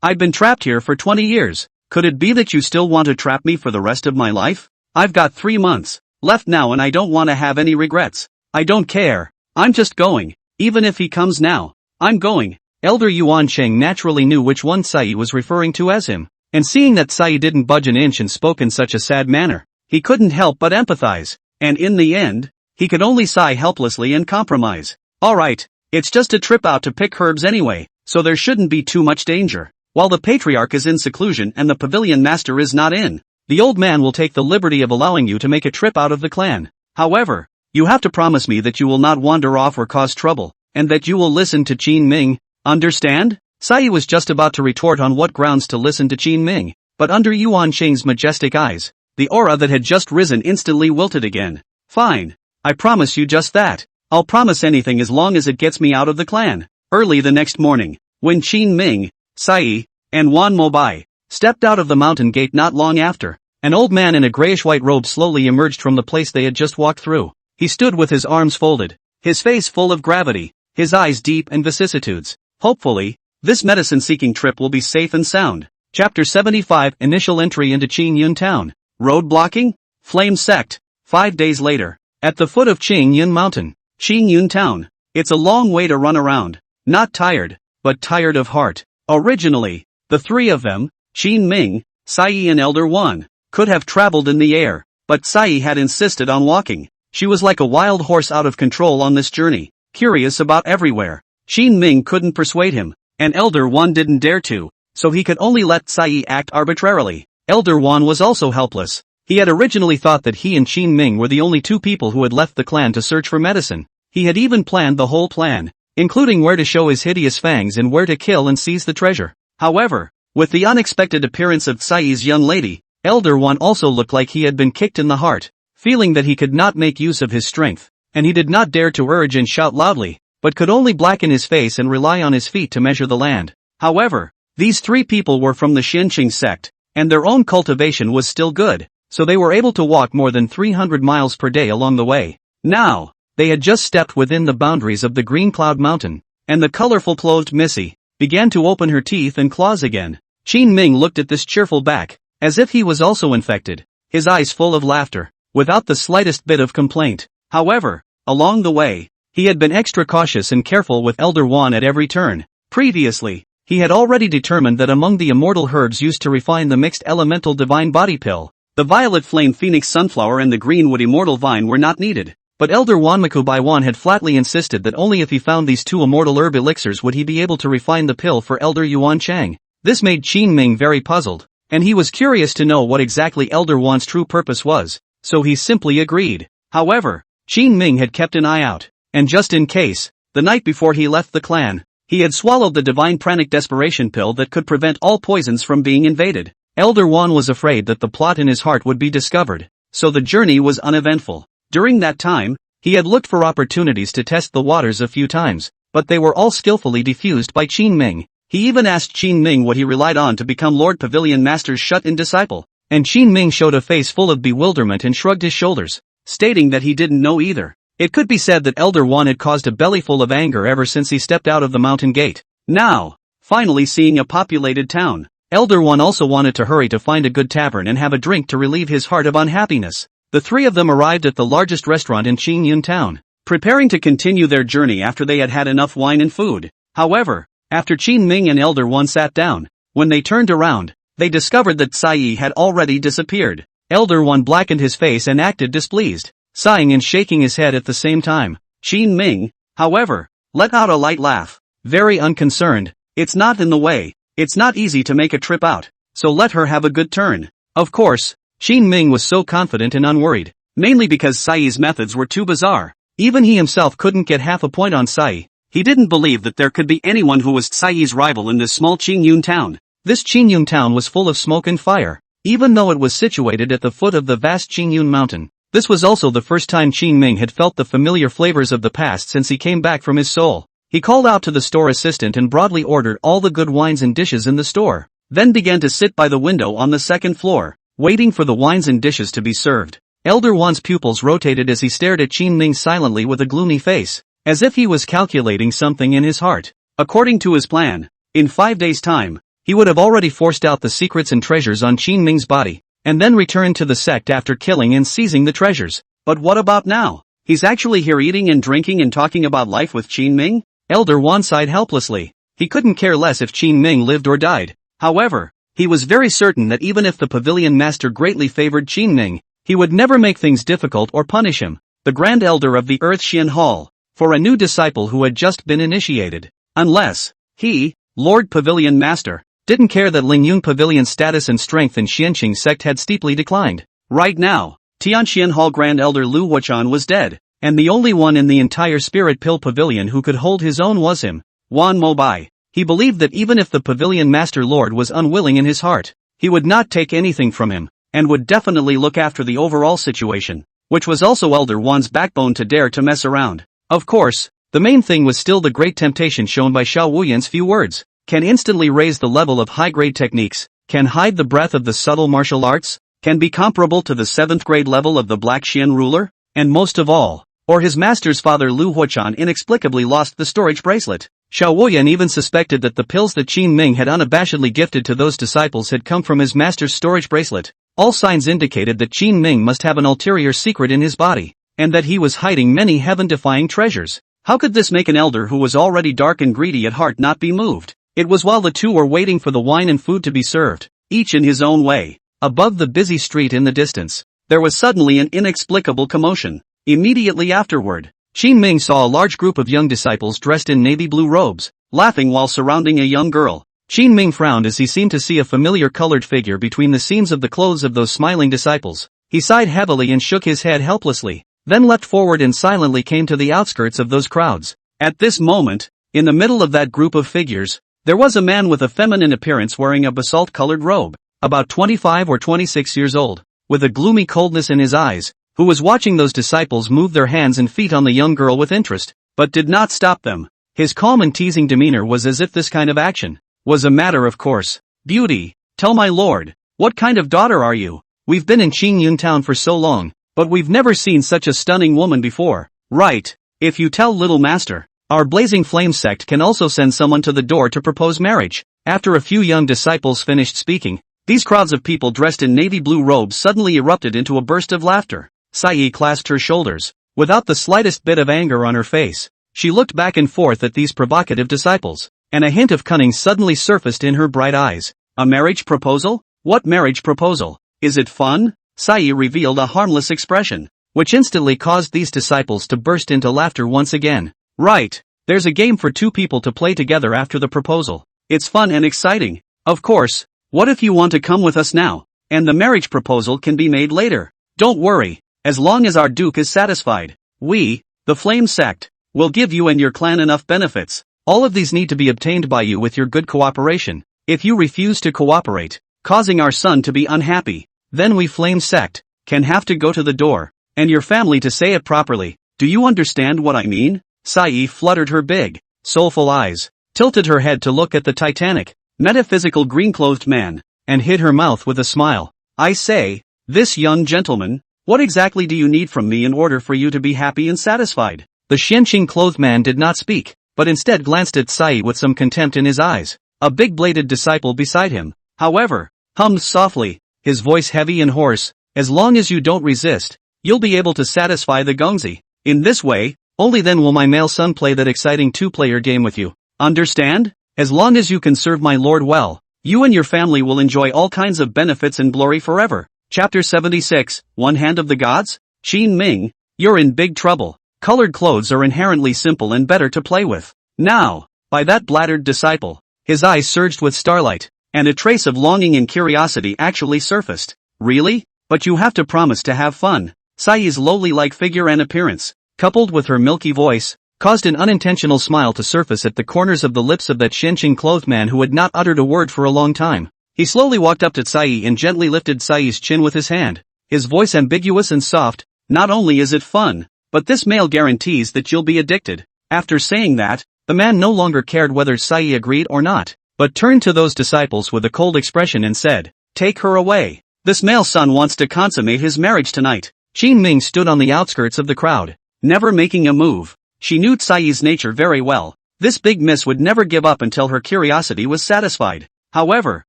I've been trapped here for 20 years. Could it be that you still want to trap me for the rest of my life? I've got 3 months left now and I don't want to have any regrets. I don't care. I'm just going. Even if he comes now, I'm going. Elder Yuansheng naturally knew which one Tsai was referring to as him, and seeing that Tsai didn't budge an inch and spoke in such a sad manner, he couldn't help but empathize, and in the end, he could only sigh helplessly and compromise. Alright, it's just a trip out to pick herbs anyway, so there shouldn't be too much danger. While the patriarch is in seclusion and the pavilion master is not in, the old man will take the liberty of allowing you to make a trip out of the clan. However, you have to promise me that you will not wander off or cause trouble, and that you will listen to Qin Ming. Understand? Tsai was just about to retort on what grounds to listen to Qin Ming, but under Yuan Sheng's majestic eyes, the aura that had just risen instantly wilted again. Fine. I promise you just that. I'll promise anything as long as it gets me out of the clan. Early the next morning, when Qin Ming, Tsai, and Wan Mobai stepped out of the mountain gate not long after, an old man in a grayish-white robe slowly emerged from the place they had just walked through. He stood with his arms folded, his face full of gravity, his eyes deep in vicissitudes. Hopefully, this medicine-seeking trip will be safe and sound. Chapter 75 Initial Entry into Qing Yun Town. Road blocking? Flame Sect. 5 days later, at the foot of Qing Yun Mountain, Qing Yun Town. It's a long way to run around. Not tired, but tired of heart. Originally, the three of them, Qin Ming, Tsai and Elder Wan, could have traveled in the air, but Tsai had insisted on walking. She was like a wild horse out of control on this journey, curious about everywhere. Qin Ming couldn't persuade him, and Elder Wan didn't dare to, so he could only let Tsai act arbitrarily. Elder Wan was also helpless. He had originally thought that he and Qin Ming were the only two people who had left the clan to search for medicine. He had even planned the whole plan, including where to show his hideous fangs and where to kill and seize the treasure. However, with the unexpected appearance of Tsai's young lady, Elder Wan also looked like he had been kicked in the heart, feeling that he could not make use of his strength, and he did not dare to urge and shout loudly, but could only blacken his face and rely on his feet to measure the land. However, these three people were from the Xinqing sect, and their own cultivation was still good, so they were able to walk more than 300 miles per day along the way. Now, they had just stepped within the boundaries of the Green Cloud Mountain, and the colorful-clothed Missy began to open her teeth and claws again. Qin Ming looked at this cheerful back, as if he was also infected, his eyes full of laughter, without the slightest bit of complaint. However, along the way, he had been extra cautious and careful with Elder Wan at every turn. Previously, he had already determined that among the immortal herbs used to refine the mixed elemental divine body pill, the violet flame phoenix sunflower and the greenwood immortal vine were not needed. But Elder Wanmaku Wan had flatly insisted that only if he found these two immortal herb elixirs would he be able to refine the pill for Elder Yuan Chang. This made Qin Ming very puzzled, and he was curious to know what exactly Elder Wan's true purpose was, so he simply agreed. However, Qin Ming had kept an eye out, and just in case, the night before he left the clan, he had swallowed the divine pranic desperation pill that could prevent all poisons from being invaded. Elder Wan was afraid that the plot in his heart would be discovered, so the journey was uneventful. During that time, he had looked for opportunities to test the waters a few times, but they were all skillfully defused by Qin Ming. He even asked Qin Ming what he relied on to become Lord Pavilion Master's shut-in disciple, and Qin Ming showed a face full of bewilderment and shrugged his shoulders, stating that he didn't know either. It could be said that Elder Wan had caused a bellyful of anger ever since he stepped out of the mountain gate. Now, finally seeing a populated town, Elder Wan also wanted to hurry to find a good tavern and have a drink to relieve his heart of unhappiness. The three of them arrived at the largest restaurant in Qing Yun Town, preparing to continue their journey after they had had enough wine and food. However, after Qin Ming and Elder Wan sat down, when they turned around, they discovered that Tsai had already disappeared. Elder Wan blackened his face and acted displeased, sighing and shaking his head at the same time. Qin Ming, however, let out a light laugh, very unconcerned. It's not in the way, it's not easy to make a trip out, so let her have a good turn. Of course, Qin Ming was so confident and unworried, mainly because Tsai's methods were too bizarre. Even he himself couldn't get half a point on Sai. He didn't believe that there could be anyone who was Sai's rival in this small Qingyun town. This Qingyun town was full of smoke and fire. Even though it was situated at the foot of the vast Qingyun mountain, this was also the first time Qin Ming had felt the familiar flavors of the past since he came back from his soul. He called out to the store assistant and broadly ordered all the good wines and dishes in the store, then began to sit by the window on the second floor, waiting for the wines and dishes to be served. Elder Wan's pupils rotated as he stared at Qin Ming silently with a gloomy face, as if he was calculating something in his heart. According to his plan, in 5 days' time, he would have already forced out the secrets and treasures on Qin Ming's body, and then returned to the sect after killing and seizing the treasures. But what about now? He's actually here eating and drinking and talking about life with Qin Ming? Elder Wan sighed helplessly. He couldn't care less if Qin Ming lived or died. However, he was very certain that even if the pavilion master greatly favored Qin Ming, he would never make things difficult or punish him. The Grand Elder of the Earth Xian Hall, for a new disciple who had just been initiated. Unless, he, Lord Pavilion Master, didn't care that Lingyun Pavilion's status and strength in Xianqing sect had steeply declined. Right now, Tianxian Hall Grand Elder Lu Huachan was dead, and the only one in the entire Spirit Pill Pavilion who could hold his own was him, Wan Mobai. He believed that even if the Pavilion Master Lord was unwilling in his heart, he would not take anything from him, and would definitely look after the overall situation, which was also Elder Wan's backbone to dare to mess around. Of course, the main thing was still the great temptation shown by Xiao Wuyan's few words. Can instantly raise the level of high-grade techniques, can hide the breath of the subtle martial arts, can be comparable to the 7th grade level of the Black Xian ruler, and most of all, or his master's father Lu Huachan inexplicably lost the storage bracelet. Xiao Wuyan even suspected that the pills that Qin Ming had unabashedly gifted to those disciples had come from his master's storage bracelet. All signs indicated that Qin Ming must have an ulterior secret in his body, and that he was hiding many heaven-defying treasures. How could this make an elder who was already dark and greedy at heart not be moved? It was while the two were waiting for the wine and food to be served, each in his own way, above the busy street in the distance, there was suddenly an inexplicable commotion. Immediately afterward, Qin Ming saw a large group of young disciples dressed in navy blue robes, laughing while surrounding a young girl. Qin Ming frowned as he seemed to see a familiar colored figure between the seams of the clothes of those smiling disciples. He sighed heavily and shook his head helplessly, then leapt forward and silently came to the outskirts of those crowds. At this moment, in the middle of that group of figures, there was a man with a feminine appearance wearing a basalt-colored robe, about 25 or 26 years old, with a gloomy coldness in his eyes, who was watching those disciples move their hands and feet on the young girl with interest, but did not stop them. His calm and teasing demeanor was as if this kind of action was a matter of course. Beauty, tell my lord, what kind of daughter are you? We've been in Qingyun town for so long, but we've never seen such a stunning woman before. Right, if you tell little master, our Blazing Flame sect can also send someone to the door to propose marriage. After a few young disciples finished speaking, these crowds of people dressed in navy blue robes suddenly erupted into a burst of laughter. Sai clasped her shoulders, without the slightest bit of anger on her face. She looked back and forth at these provocative disciples, and a hint of cunning suddenly surfaced in her bright eyes. A marriage proposal? What marriage proposal? Is it fun? Sai revealed a harmless expression, which instantly caused these disciples to burst into laughter once again. Right, there's a game for two people to play together after the proposal. It's fun and exciting. Of course, what if you want to come with us now, and the marriage proposal can be made later? Don't worry, as long as our duke is satisfied, we, the Flame sect, will give you and your clan enough benefits. All of these need to be obtained by you with your good cooperation. If you refuse to cooperate, causing our son to be unhappy, then we Flame sect can have to go to the door, and your family to say it properly. Do you understand what I mean? Sai fluttered her big, soulful eyes, tilted her head to look at the titanic, metaphysical green-clothed man, and hid her mouth with a smile. I say, this young gentleman, what exactly do you need from me in order for you to be happy and satisfied? The Xianqing-clothed man did not speak, but instead glanced at Sai with some contempt in his eyes. A big-bladed disciple beside him, however, hummed softly, his voice heavy and hoarse, as long as you don't resist, you'll be able to satisfy the Gongzi. In this way, only then will my male son play that exciting two-player game with you. Understand? As long as you can serve my lord well, you and your family will enjoy all kinds of benefits and glory forever. Chapter 76, One Hand of the Gods? Qin Ming, you're in big trouble. Colored clothes are inherently simple and better to play with. Now, by that bladdered disciple. His eyes surged with starlight, and a trace of longing and curiosity actually surfaced. Really? But you have to promise to have fun. Sai's lowly-like figure and appearance, coupled with her milky voice, caused an unintentional smile to surface at the corners of the lips of that Xianqing-clothed man who had not uttered a word for a long time. He slowly walked up to Tsai and gently lifted Tsai's chin with his hand, his voice ambiguous and soft. Not only is it fun, but this male guarantees that you'll be addicted. After saying that, the man no longer cared whether Tsai agreed or not, but turned to those disciples with a cold expression and said, "Take her away. This male son wants to consummate his marriage tonight." Qin Ming stood on the outskirts of the crowd, never making a move. She knew Tsai's nature very well. This big miss would never give up until her curiosity was satisfied. However,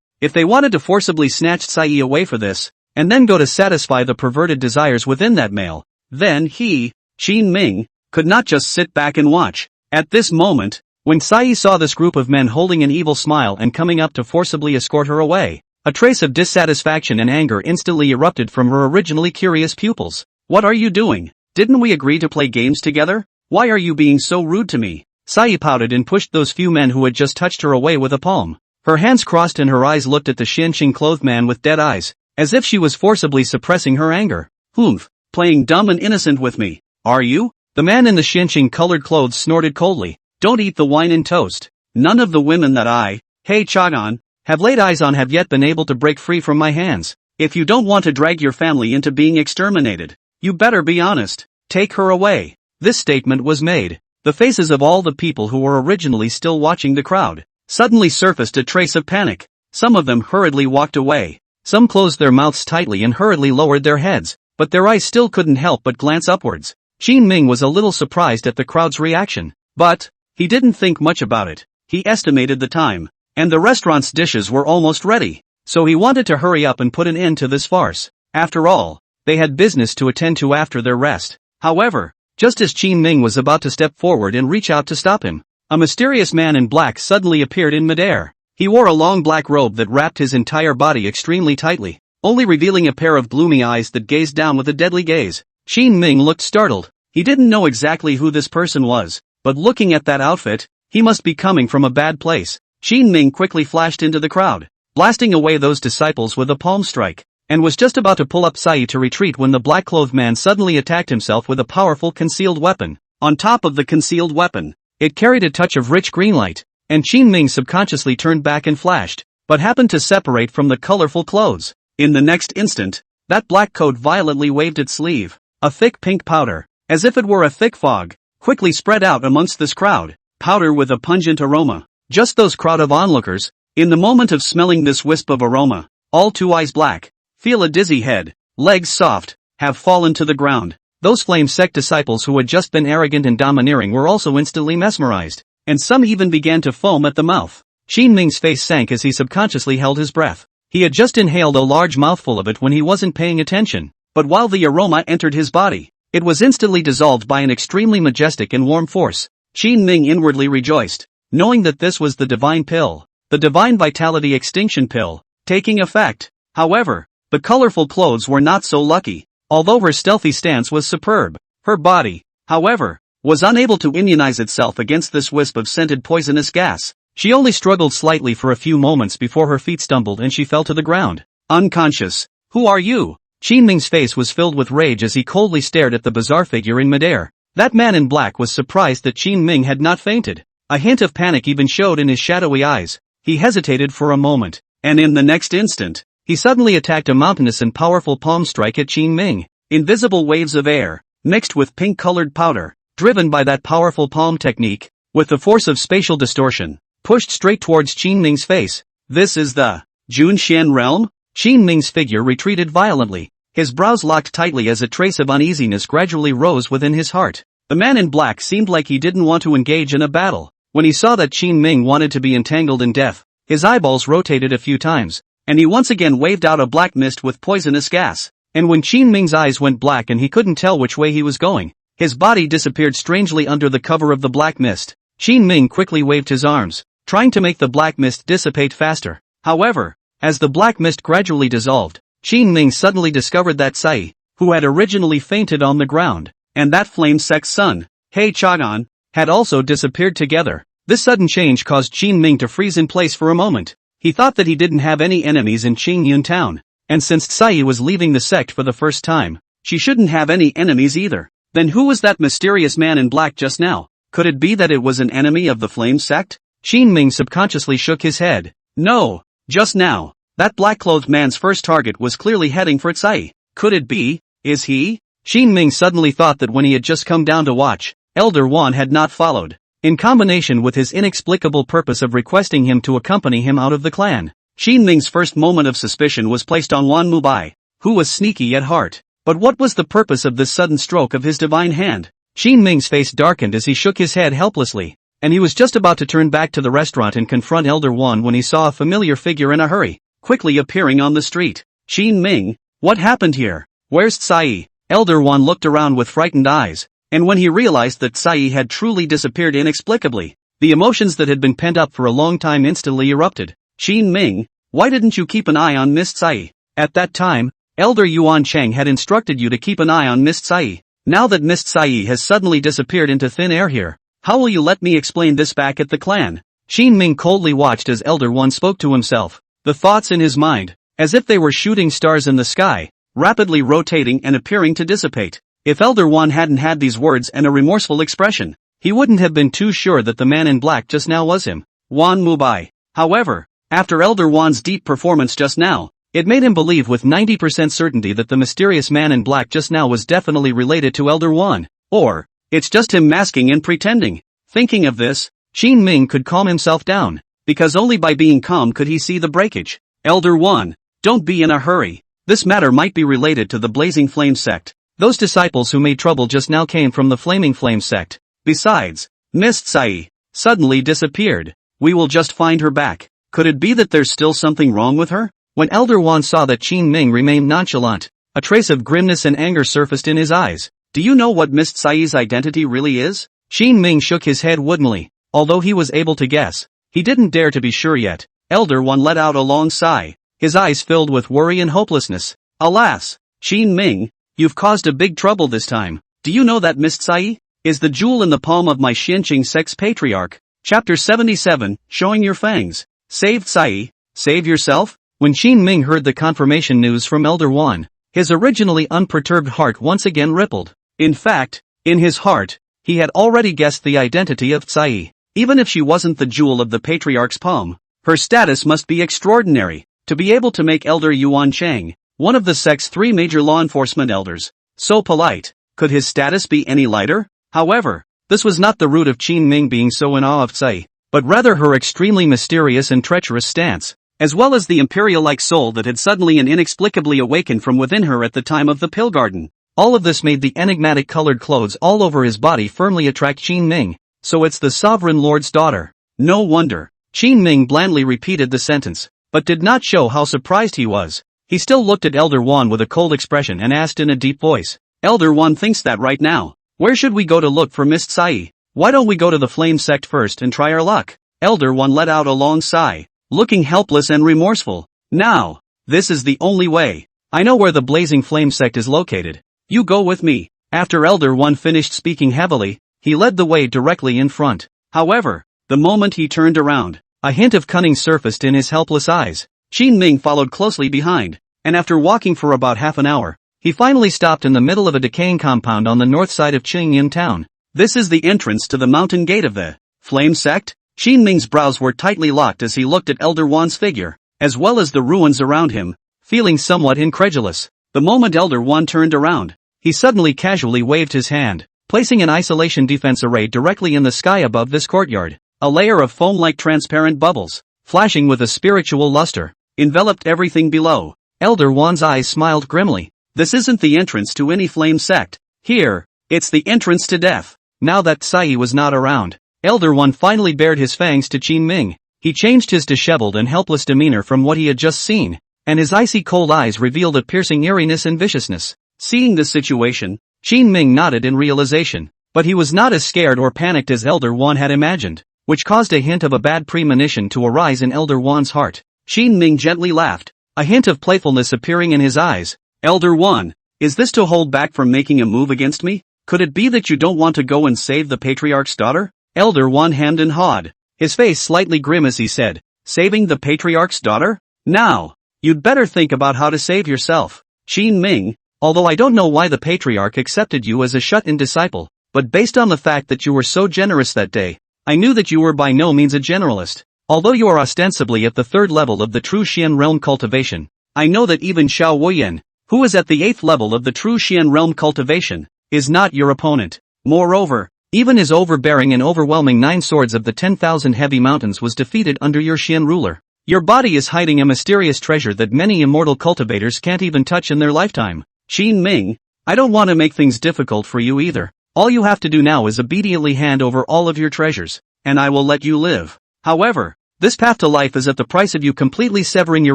if they wanted to forcibly snatch Tsai away for this, and then go to satisfy the perverted desires within that male, then he, Qin Ming, could not just sit back and watch. At this moment, when Tsai saw this group of men holding an evil smile and coming up to forcibly escort her away, a trace of dissatisfaction and anger instantly erupted from her originally curious pupils. "What are you doing? Didn't we agree to play games together? Why are you being so rude to me?" Tsai pouted and pushed those few men who had just touched her away with a palm. Her hands crossed and her eyes looked at the Xianqing-clothed man with dead eyes, as if she was forcibly suppressing her anger. "Humph, playing dumb and innocent with me, are you?" The man in the Xianqing-colored clothes snorted coldly. "Don't eat the wine and toast. None of the women that I, Hey Chagan, have laid eyes on have yet been able to break free from my hands. If you don't want to drag your family into being exterminated, you better be honest. Take her away." This statement was made. The faces of all the people who were originally still watching the crowd suddenly surfaced a trace of panic. Some of them hurriedly walked away. Some closed their mouths tightly and hurriedly lowered their heads, but their eyes still couldn't help but glance upwards. Qin Ming was a little surprised at the crowd's reaction, but he didn't think much about it. He estimated the time, and the restaurant's dishes were almost ready, so he wanted to hurry up and put an end to this farce. After all, they had business to attend to after their rest. However, just as Qin Ming was about to step forward and reach out to stop him, a mysterious man in black suddenly appeared in midair. He wore a long black robe that wrapped his entire body extremely tightly, only revealing a pair of gloomy eyes that gazed down with a deadly gaze. Qin Ming looked startled. He didn't know exactly who this person was, but looking at that outfit, he must be coming from a bad place. Qin Ming quickly flashed into the crowd, blasting away those disciples with a palm strike, and was just about to pull up Tsai to retreat when the black-clothed man suddenly attacked himself with a powerful concealed weapon. On top of the concealed weapon, it carried a touch of rich green light, and Qin Ming subconsciously turned back and flashed, but happened to separate from the colorful clothes. In the next instant, that black coat violently waved its sleeve. A thick pink powder, as if it were a thick fog, quickly spread out amongst this crowd. Powder with a pungent aroma. Just those crowd of onlookers, in the moment of smelling this wisp of aroma, all two eyes black, feel a dizzy head, legs soft, have fallen to the ground. Those flame sect disciples who had just been arrogant and domineering were also instantly mesmerized, and some even began to foam at the mouth. Qin Ming's face sank as he subconsciously held his breath. He had just inhaled a large mouthful of it when he wasn't paying attention, but while the aroma entered his body, it was instantly dissolved by an extremely majestic and warm force. Qin Ming inwardly rejoiced, knowing that this was the divine pill, the divine vitality extinction pill, taking effect. However, the colorful clothes were not so lucky. Although her stealthy stance was superb, her body, however, was unable to immunize itself against this wisp of scented poisonous gas. She only struggled slightly for a few moments before her feet stumbled and she fell to the ground, unconscious. "Who are you?" Qin Ming's face was filled with rage as he coldly stared at the bizarre figure in midair. That man in black was surprised that Qin Ming had not fainted. A hint of panic even showed in his shadowy eyes. He hesitated for a moment, and in the next instant, he suddenly attacked a mountainous and powerful palm strike at Qin Ming. Invisible waves of air, mixed with pink-colored powder, driven by that powerful palm technique, with the force of spatial distortion, pushed straight towards Qin Ming's face. "This is the Junshan realm?" Qin Ming's figure retreated violently, his brows locked tightly as a trace of uneasiness gradually rose within his heart. The man in black seemed like he didn't want to engage in a battle. When he saw that Qin Ming wanted to be entangled in death, his eyeballs rotated a few times, and he once again waved out a black mist with poisonous gas. And when Qin Ming's eyes went black and he couldn't tell which way he was going, his body disappeared strangely under the cover of the black mist. Qin Ming quickly waved his arms, trying to make the black mist dissipate faster. However, as the black mist gradually dissolved, Qin Ming suddenly discovered that Tsai, who had originally fainted on the ground, and that flame sect's son, Hei Chagan, had also disappeared together. This sudden change caused Qin Ming to freeze in place for a moment. He thought that he didn't have any enemies in Qingyun town, and since Tsai was leaving the sect for the first time, she shouldn't have any enemies either. Then who was that mysterious man in black just now? Could it be that it was an enemy of the flame sect? Qin Ming subconsciously shook his head. No, just now, that black-clothed man's first target was clearly heading for Tsai. Could it be? Is he? Qin Ming suddenly thought that when he had just come down to watch, Elder Wan had not followed. In combination with his inexplicable purpose of requesting him to accompany him out of the clan, Qin Ming's first moment of suspicion was placed on Wan Mubai, who was sneaky at heart. But what was the purpose of this sudden stroke of his divine hand? Qin Ming's face darkened as he shook his head helplessly, and he was just about to turn back to the restaurant and confront Elder Wan when he saw a familiar figure in a hurry, quickly appearing on the street. Qin Ming, what happened here? Where's Tsai? Elder Wan looked around with frightened eyes, and when he realized that Tsai had truly disappeared inexplicably, the emotions that had been pent up for a long time instantly erupted. Qin Ming, why didn't you keep an eye on Miss Tsai? At that time, Elder Yuan Cheng had instructed you to keep an eye on Miss Tsai. Now that Miss Tsai has suddenly disappeared into thin air here, how will you let me explain this back at the clan? Qin Ming coldly watched as Elder Wan spoke to himself, the thoughts in his mind, as if they were shooting stars in the sky, rapidly rotating and appearing to dissipate. If Elder Wan hadn't had these words and a remorseful expression, he wouldn't have been too sure that the man in black just now was him, Wan Mubai. However, after Elder Wan's deep performance just now, it made him believe with 90% certainty that the mysterious man in black just now was definitely related to Elder Wan. Or, it's just him masking and pretending. Thinking of this, Qin Ming could calm himself down, because only by being calm could he see the breakage. Elder Wan, don't be in a hurry. This matter might be related to the Blazing Flame sect. Those disciples who made trouble just now came from the Flaming Flame sect. Besides, Miss Tsai suddenly disappeared. We will just find her back. Could it be that there's still something wrong with her? When Elder Wan saw that Qin Ming remained nonchalant, a trace of grimness and anger surfaced in his eyes. Do you know what Miss Tsai's identity really is? Qin Ming shook his head woodenly. Although he was able to guess, he didn't dare to be sure yet. Elder Wan let out a long sigh, his eyes filled with worry and hopelessness. Alas, Qin Ming, you've caused a big trouble this time. Do you know that Miss Tsai is the jewel in the palm of my Xinqing sect's patriarch? Chapter 77, Showing Your Fangs. Save Tsai, save yourself? When Qin Ming heard the confirmation news from Elder Wan, his originally unperturbed heart once again rippled. In fact, in his heart, he had already guessed the identity of Tsai. Even if she wasn't the jewel of the patriarch's palm, her status must be extraordinary. To be able to make Elder Yuan Cheng, one of the sect's 3 major law enforcement elders, so polite, could his status be any lighter? However, this was not the root of Qin Ming being so in awe of Tsai, but rather her extremely mysterious and treacherous stance, as well as the imperial-like soul that had suddenly and inexplicably awakened from within her at the time of the pill garden. All of this made the enigmatic colored clothes all over his body firmly attract Qin Ming. So it's the Sovereign Lord's daughter. No wonder. Qin Ming blandly repeated the sentence, but did not show how surprised he was. He still looked at Elder Wan with a cold expression and asked in a deep voice, Elder Wan thinks that right now. Where should we go to look for Miss Tsai? Why don't we go to the Flame sect first and try our luck? Elder Wan let out a long sigh, looking helpless and remorseful. Now, this is the only way. I know where the Blazing Flame sect is located. You go with me. After Elder Wan finished speaking heavily, he led the way directly in front. However, the moment he turned around, a hint of cunning surfaced in his helpless eyes. Qin Ming followed closely behind, and after walking for about half an hour, he finally stopped in the middle of a decaying compound on the north side of Qingyan town. This is the entrance to the mountain gate of the Flame sect? Qin Ming's brows were tightly locked as he looked at Elder Wan's figure, as well as the ruins around him, feeling somewhat incredulous. The moment Elder Wan turned around, he suddenly casually waved his hand, placing an isolation defense array directly in the sky above this courtyard. A layer of foam-like transparent bubbles, flashing with a spiritual luster, enveloped everything below. Elder Wan's eyes smiled grimly. This isn't the entrance to any flame sect. Here, it's the entrance to death. Now that Tsai was not around, Elder Wan finally bared his fangs to Qin Ming. He changed his disheveled and helpless demeanor from what he had just seen, and his icy cold eyes revealed a piercing eeriness and viciousness. Seeing this situation, Qin Ming nodded in realization, but he was not as scared or panicked as Elder Wan had imagined, which caused a hint of a bad premonition to arise in Elder Wan's heart. Qin Ming gently laughed, a hint of playfulness appearing in his eyes. Elder Wan, is this to hold back from making a move against me? Could it be that you don't want to go and save the patriarch's daughter? Elder Wan hemmed and hawed, his face slightly grim as he said, saving the patriarch's daughter? Now, you'd better think about how to save yourself. Qin Ming, Although I don't know why the patriarch accepted you as a shut-in disciple, but based on the fact that you were so generous that day, I knew that you were by no means a generalist. Although you are ostensibly at the 3rd level of the true Xian realm cultivation, I know that even Xiao Wuyan, who is at the 8th level of the true Xian realm cultivation, is not your opponent. Moreover, even his overbearing and overwhelming 9 swords of the 10,000 heavy mountains was defeated under your Xian ruler. Your body is hiding a mysterious treasure that many immortal cultivators can't even touch in their lifetime. Qin Ming, I don't want to make things difficult for you either. All you have to do now is obediently hand over all of your treasures, and I will let you live. However, this path to life is at the price of you completely severing your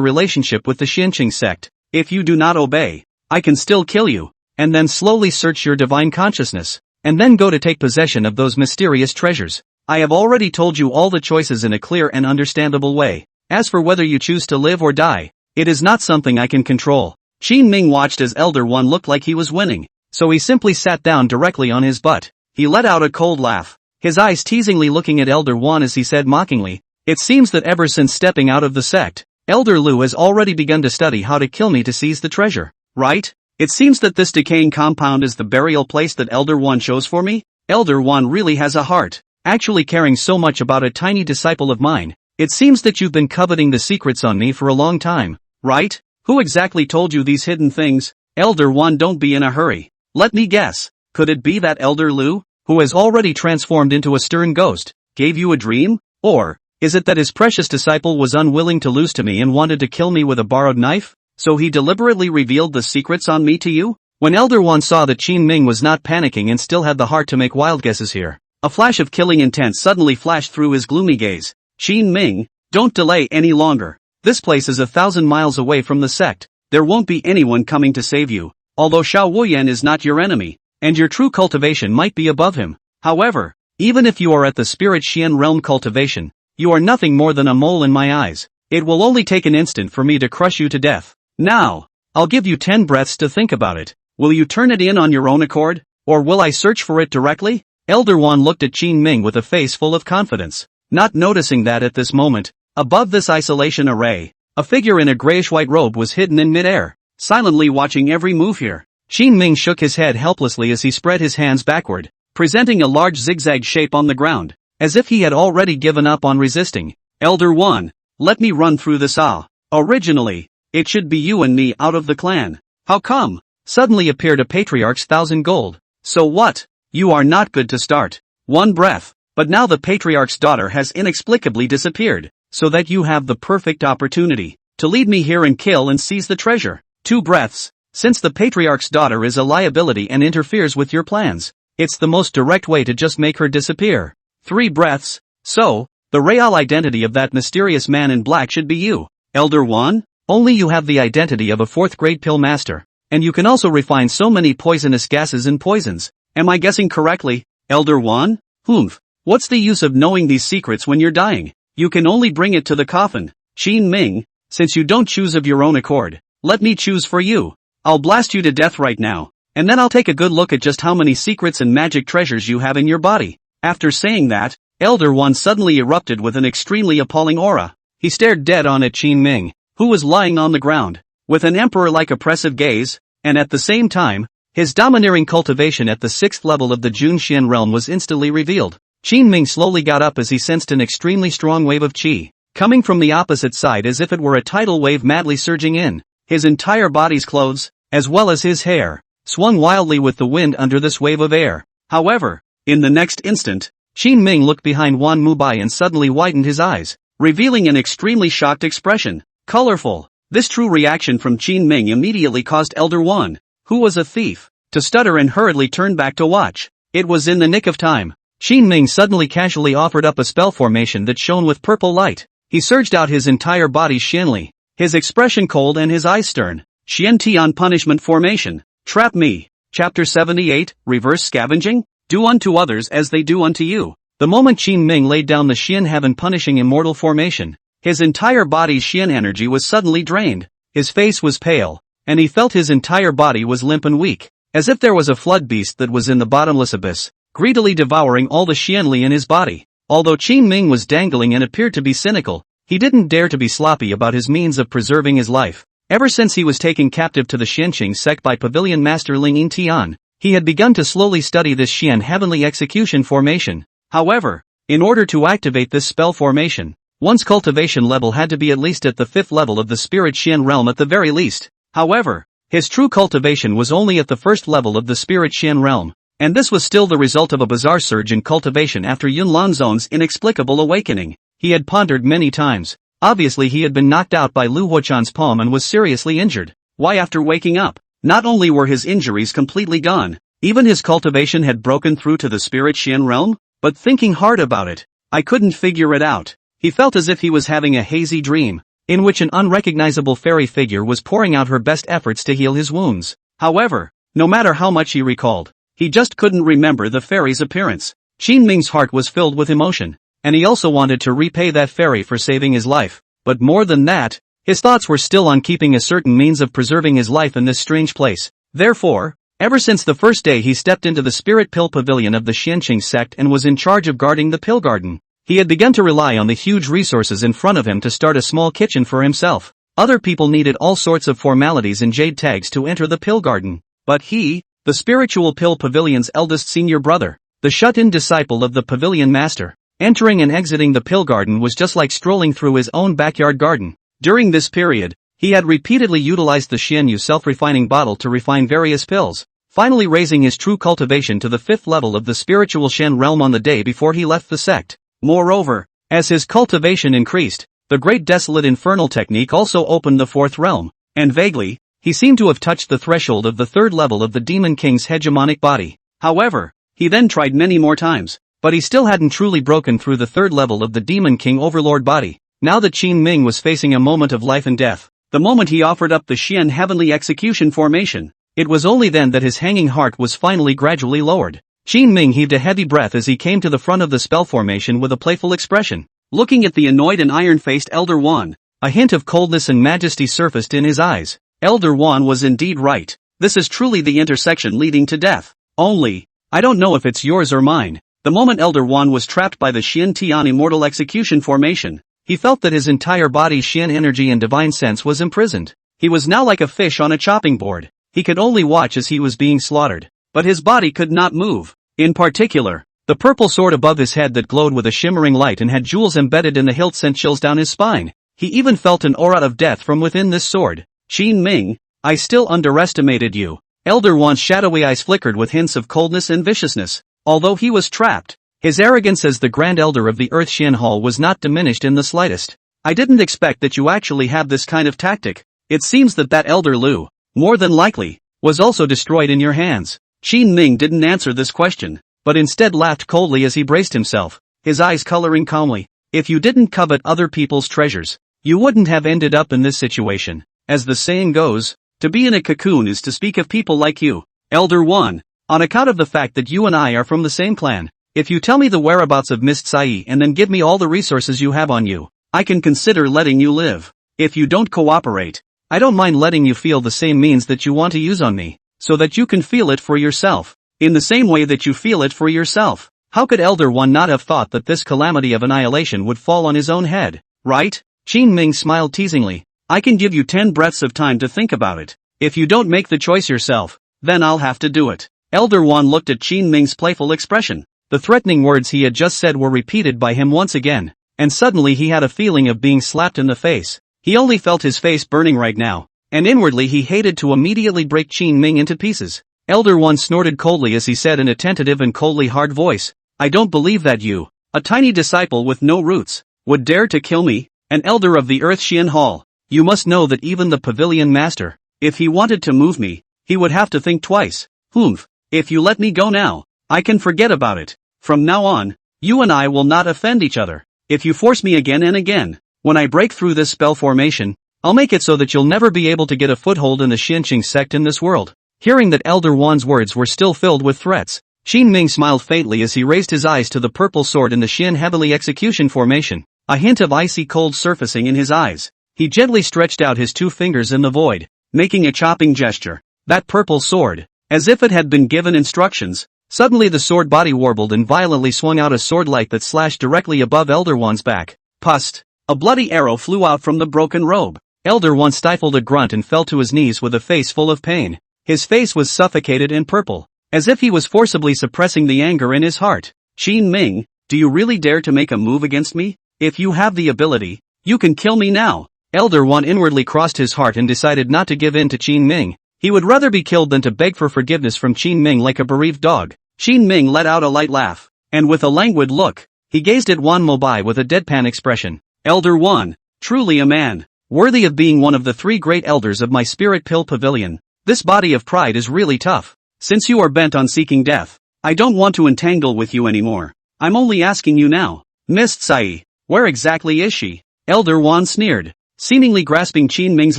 relationship with the Xinqing sect. If you do not obey, I can still kill you, and then slowly search your divine consciousness, and then go to take possession of those mysterious treasures. I have already told you all the choices in a clear and understandable way. As for whether you choose to live or die, it is not something I can control. Qin Ming watched as Elder One looked like he was winning, so he simply sat down directly on his butt. He let out a cold laugh, his eyes teasingly looking at Elder One as he said mockingly, "It seems that ever since stepping out of the sect, Elder Lu has already begun to study how to kill me to seize the treasure, right? It seems that this decaying compound is the burial place that Elder One chose for me? Elder One really has a heart, actually caring so much about a tiny disciple of mine. It seems that you've been coveting the secrets on me for a long time, right? Who exactly told you these hidden things? Elder One, don't be in a hurry. Let me guess, could it be that Elder Lu, who has already transformed into a stern ghost, gave you a dream? Or is it that his precious disciple was unwilling to lose to me and wanted to kill me with a borrowed knife? So he deliberately revealed the secrets on me to you?" When Elder One saw that Qin Ming was not panicking and still had the heart to make wild guesses here, a flash of killing intent suddenly flashed through his gloomy gaze. "Qin Ming, don't delay any longer. This place is 1,000 miles away from the sect. There won't be anyone coming to save you. Although Xiao Wuyan is not your enemy, and your true cultivation might be above him. However, even if you are at the spirit Xian realm cultivation, you are nothing more than a mole in my eyes. It will only take an instant for me to crush you to death. Now, I'll give you 10 breaths to think about it. Will you turn it in on your own accord, or will I search for it directly?" Elder Wan looked at Qin Ming with a face full of confidence, not noticing that at this moment, above this isolation array, a figure in a grayish-white robe was hidden in midair, silently watching every move here. Qin Ming shook his head helplessly as he spread his hands backward, presenting a large zigzag shape on the ground, as if he had already given up on resisting. "Elder One, let me run through this aisle. Originally, it should be you and me out of the clan. How come?" Suddenly appeared a patriarch's 1,000 gold. "So what? You are not good to start. 1 breath. But now the patriarch's daughter has inexplicably disappeared, so that you have the perfect opportunity to lead me here and kill and seize the treasure. 2 breaths. Since the patriarch's daughter is a liability and interferes with your plans, it's the most direct way to just make her disappear. 3 breaths. So, the real identity of that mysterious man in black should be you, Elder One? Only you have the identity of a 4th grade pill master, and you can also refine so many poisonous gases and poisons. Am I guessing correctly, Elder One? Humph. What's the use of knowing these secrets when you're dying? You can only bring it to the coffin. Qin Ming, since you don't choose of your own accord, let me choose for you. I'll blast you to death right now, and then I'll take a good look at just how many secrets and magic treasures you have in your body." After saying that, Elder One suddenly erupted with an extremely appalling aura. He stared dead on at Qin Ming, who was lying on the ground, with an emperor-like oppressive gaze, and at the same time, his domineering cultivation at the 6th level of the Junxian realm was instantly revealed. Qin Ming slowly got up as he sensed an extremely strong wave of qi, coming from the opposite side as if it were a tidal wave madly surging in. His entire body's clothes, as well as his hair, swung wildly with the wind under this wave of air. However, in the next instant, Qin Ming looked behind Wan Mubai and suddenly widened his eyes, revealing an extremely shocked expression. Colorful. This true reaction from Qin Ming immediately caused Elder Wan, who was a thief, to stutter and hurriedly turn back to watch. It was in the nick of time. Qin Ming suddenly casually offered up a spell formation that shone with purple light. He surged out his entire body Xianli, his expression cold and his eyes stern. Xian Tian Punishment Formation. Trap me. Chapter 78, Reverse Scavenging? Do unto others as they do unto you. The moment Qin Ming laid down the Xian Heaven Punishing Immortal Formation, his entire body's Xian energy was suddenly drained. His face was pale, and he felt his entire body was limp and weak, as if there was a flood beast that was in the bottomless abyss, greedily devouring all the Xianli in his body. Although Qin Ming was dangling and appeared to be cynical, he didn't dare to be sloppy about his means of preserving his life. Ever since he was taken captive to the Xianqing sect by Pavilion Master Ling Yin Tian, he had begun to slowly study this Xian heavenly execution formation. However, in order to activate this spell formation, one's cultivation level had to be at least at the 5th level of the spirit Xian realm at the very least. However, his true cultivation was only at the 1st level of the spirit Xian realm, and this was still the result of a bizarre surge in cultivation after Yunlan's inexplicable awakening. He had pondered many times. Obviously he had been knocked out by Lu Huochan's palm and was seriously injured. Why after waking up, not only were his injuries completely gone, even his cultivation had broken through to the spirit Xian realm? But thinking hard about it, I couldn't figure it out. He felt as if he was having a hazy dream, in which an unrecognizable fairy figure was pouring out her best efforts to heal his wounds. However, no matter how much he recalled, he just couldn't remember the fairy's appearance. Qin Ming's heart was filled with emotion, and he also wanted to repay that fairy for saving his life. But more than that, his thoughts were still on keeping a certain means of preserving his life in this strange place. Therefore, ever since the first day he stepped into the Spirit Pill Pavilion of the Xianqing sect and was in charge of guarding the pill garden, he had begun to rely on the huge resources in front of him to start a small kitchen for himself. Other people needed all sorts of formalities and jade tags to enter the pill garden, but he, the Spiritual Pill Pavilion's eldest senior brother, the shut-in disciple of the Pavilion Master, entering and exiting the pill garden was just like strolling through his own backyard garden. During this period, he had repeatedly utilized the Xianyu self-refining bottle to refine various pills, finally raising his true cultivation to the 5th level of the spiritual Shen realm on the day before he left the sect. Moreover, as his cultivation increased, the Great Desolate Infernal technique also opened the 4th realm, and vaguely, he seemed to have touched the threshold of the 3rd level of the Demon King's hegemonic body. However, he then tried many more times, but he still hadn't truly broken through the 3rd level of the Demon King Overlord body. Now that Qin Ming was facing a moment of life and death, the moment he offered up the Xian Heavenly Execution formation, it was only then that his hanging heart was finally gradually lowered. Qin Ming heaved a heavy breath as he came to the front of the spell formation with a playful expression. Looking at the annoyed and iron-faced Elder Wan, a hint of coldness and majesty surfaced in his eyes. Elder Wan was indeed right. This is truly the intersection leading to death. Only, I don't know if it's yours or mine. The moment Elder Wan was trapped by the Xian Tian Immortal Execution formation, he felt that his entire body's Xian energy and divine sense was imprisoned. He was now like a fish on a chopping board. He could only watch as he was being slaughtered, but his body could not move. In particular, the purple sword above his head that glowed with a shimmering light and had jewels embedded in the hilt sent chills down his spine. He even felt an aura of death from within this sword. Qin Ming, I still underestimated you. Elder Wan's shadowy eyes flickered with hints of coldness and viciousness. Although he was trapped, his arrogance as the Grand Elder of the Earth Xian Hall was not diminished in the slightest. I didn't expect that you actually have this kind of tactic. It seems that Elder Lu, more than likely, was also destroyed in your hands. Qin Ming didn't answer this question, but instead laughed coldly as he braced himself, his eyes coloring calmly. If you didn't covet other people's treasures, you wouldn't have ended up in this situation. As the saying goes, to be in a cocoon is to speak of people like you. Elder Wan, on account of the fact that you and I are from the same clan, if you tell me the whereabouts of Mist Sai and then give me all the resources you have on you, I can consider letting you live. If you don't cooperate, I don't mind letting you feel the same means that you want to use on me, so that you can feel it for yourself, in the same way that you feel it for yourself. How could Elder One not have thought that this calamity of annihilation would fall on his own head, right? Qin Ming smiled teasingly. I can give you 10 breaths of time to think about it. If you don't make the choice yourself, then I'll have to do it. Elder Wan looked at Qin Ming's playful expression. The threatening words he had just said were repeated by him once again, and suddenly he had a feeling of being slapped in the face. He only felt his face burning right now, and inwardly he hated to immediately break Qin Ming into pieces. Elder One snorted coldly as he said in a tentative and coldly hard voice, I don't believe that you, a tiny disciple with no roots, would dare to kill me, an elder of the Earth Xian Hall. You must know that even the Pavilion Master, if he wanted to move me, he would have to think twice. Humph, if you let me go now, I can forget about it. From now on, you and I will not offend each other. If you force me again and again, when I break through this spell formation, I'll make it so that you'll never be able to get a foothold in the Xianqing sect in this world. Hearing that Elder Wan's words were still filled with threats, Qin Ming smiled faintly as he raised his eyes to the purple sword in the Xian Heavenly Execution formation, a hint of icy cold surfacing in his eyes. He gently stretched out his 2 fingers in the void, making a chopping gesture. That purple sword, as if it had been given instructions, suddenly the sword body warbled and violently swung out a sword-light that slashed directly above Elder Wan's back. Pust! A bloody arrow flew out from the broken robe. Elder One stifled a grunt and fell to his knees with a face full of pain. His face was suffocated and purple, as if he was forcibly suppressing the anger in his heart. Qin Ming, do you really dare to make a move against me? If you have the ability, you can kill me now. Elder One inwardly crossed his heart and decided not to give in to Qin Ming. He would rather be killed than to beg for forgiveness from Qin Ming like a bereaved dog. Qin Ming let out a light laugh, and with a languid look, he gazed at Wan Mobai with a deadpan expression. Elder One, truly a man, worthy of being one of the 3 great elders of my spirit pill pavilion. This body of pride is really tough. Since you are bent on seeking death, I don't want to entangle with you anymore. I'm only asking you now. Miss Tsai, where exactly is she? Elder Wan sneered, seemingly grasping Qin Ming's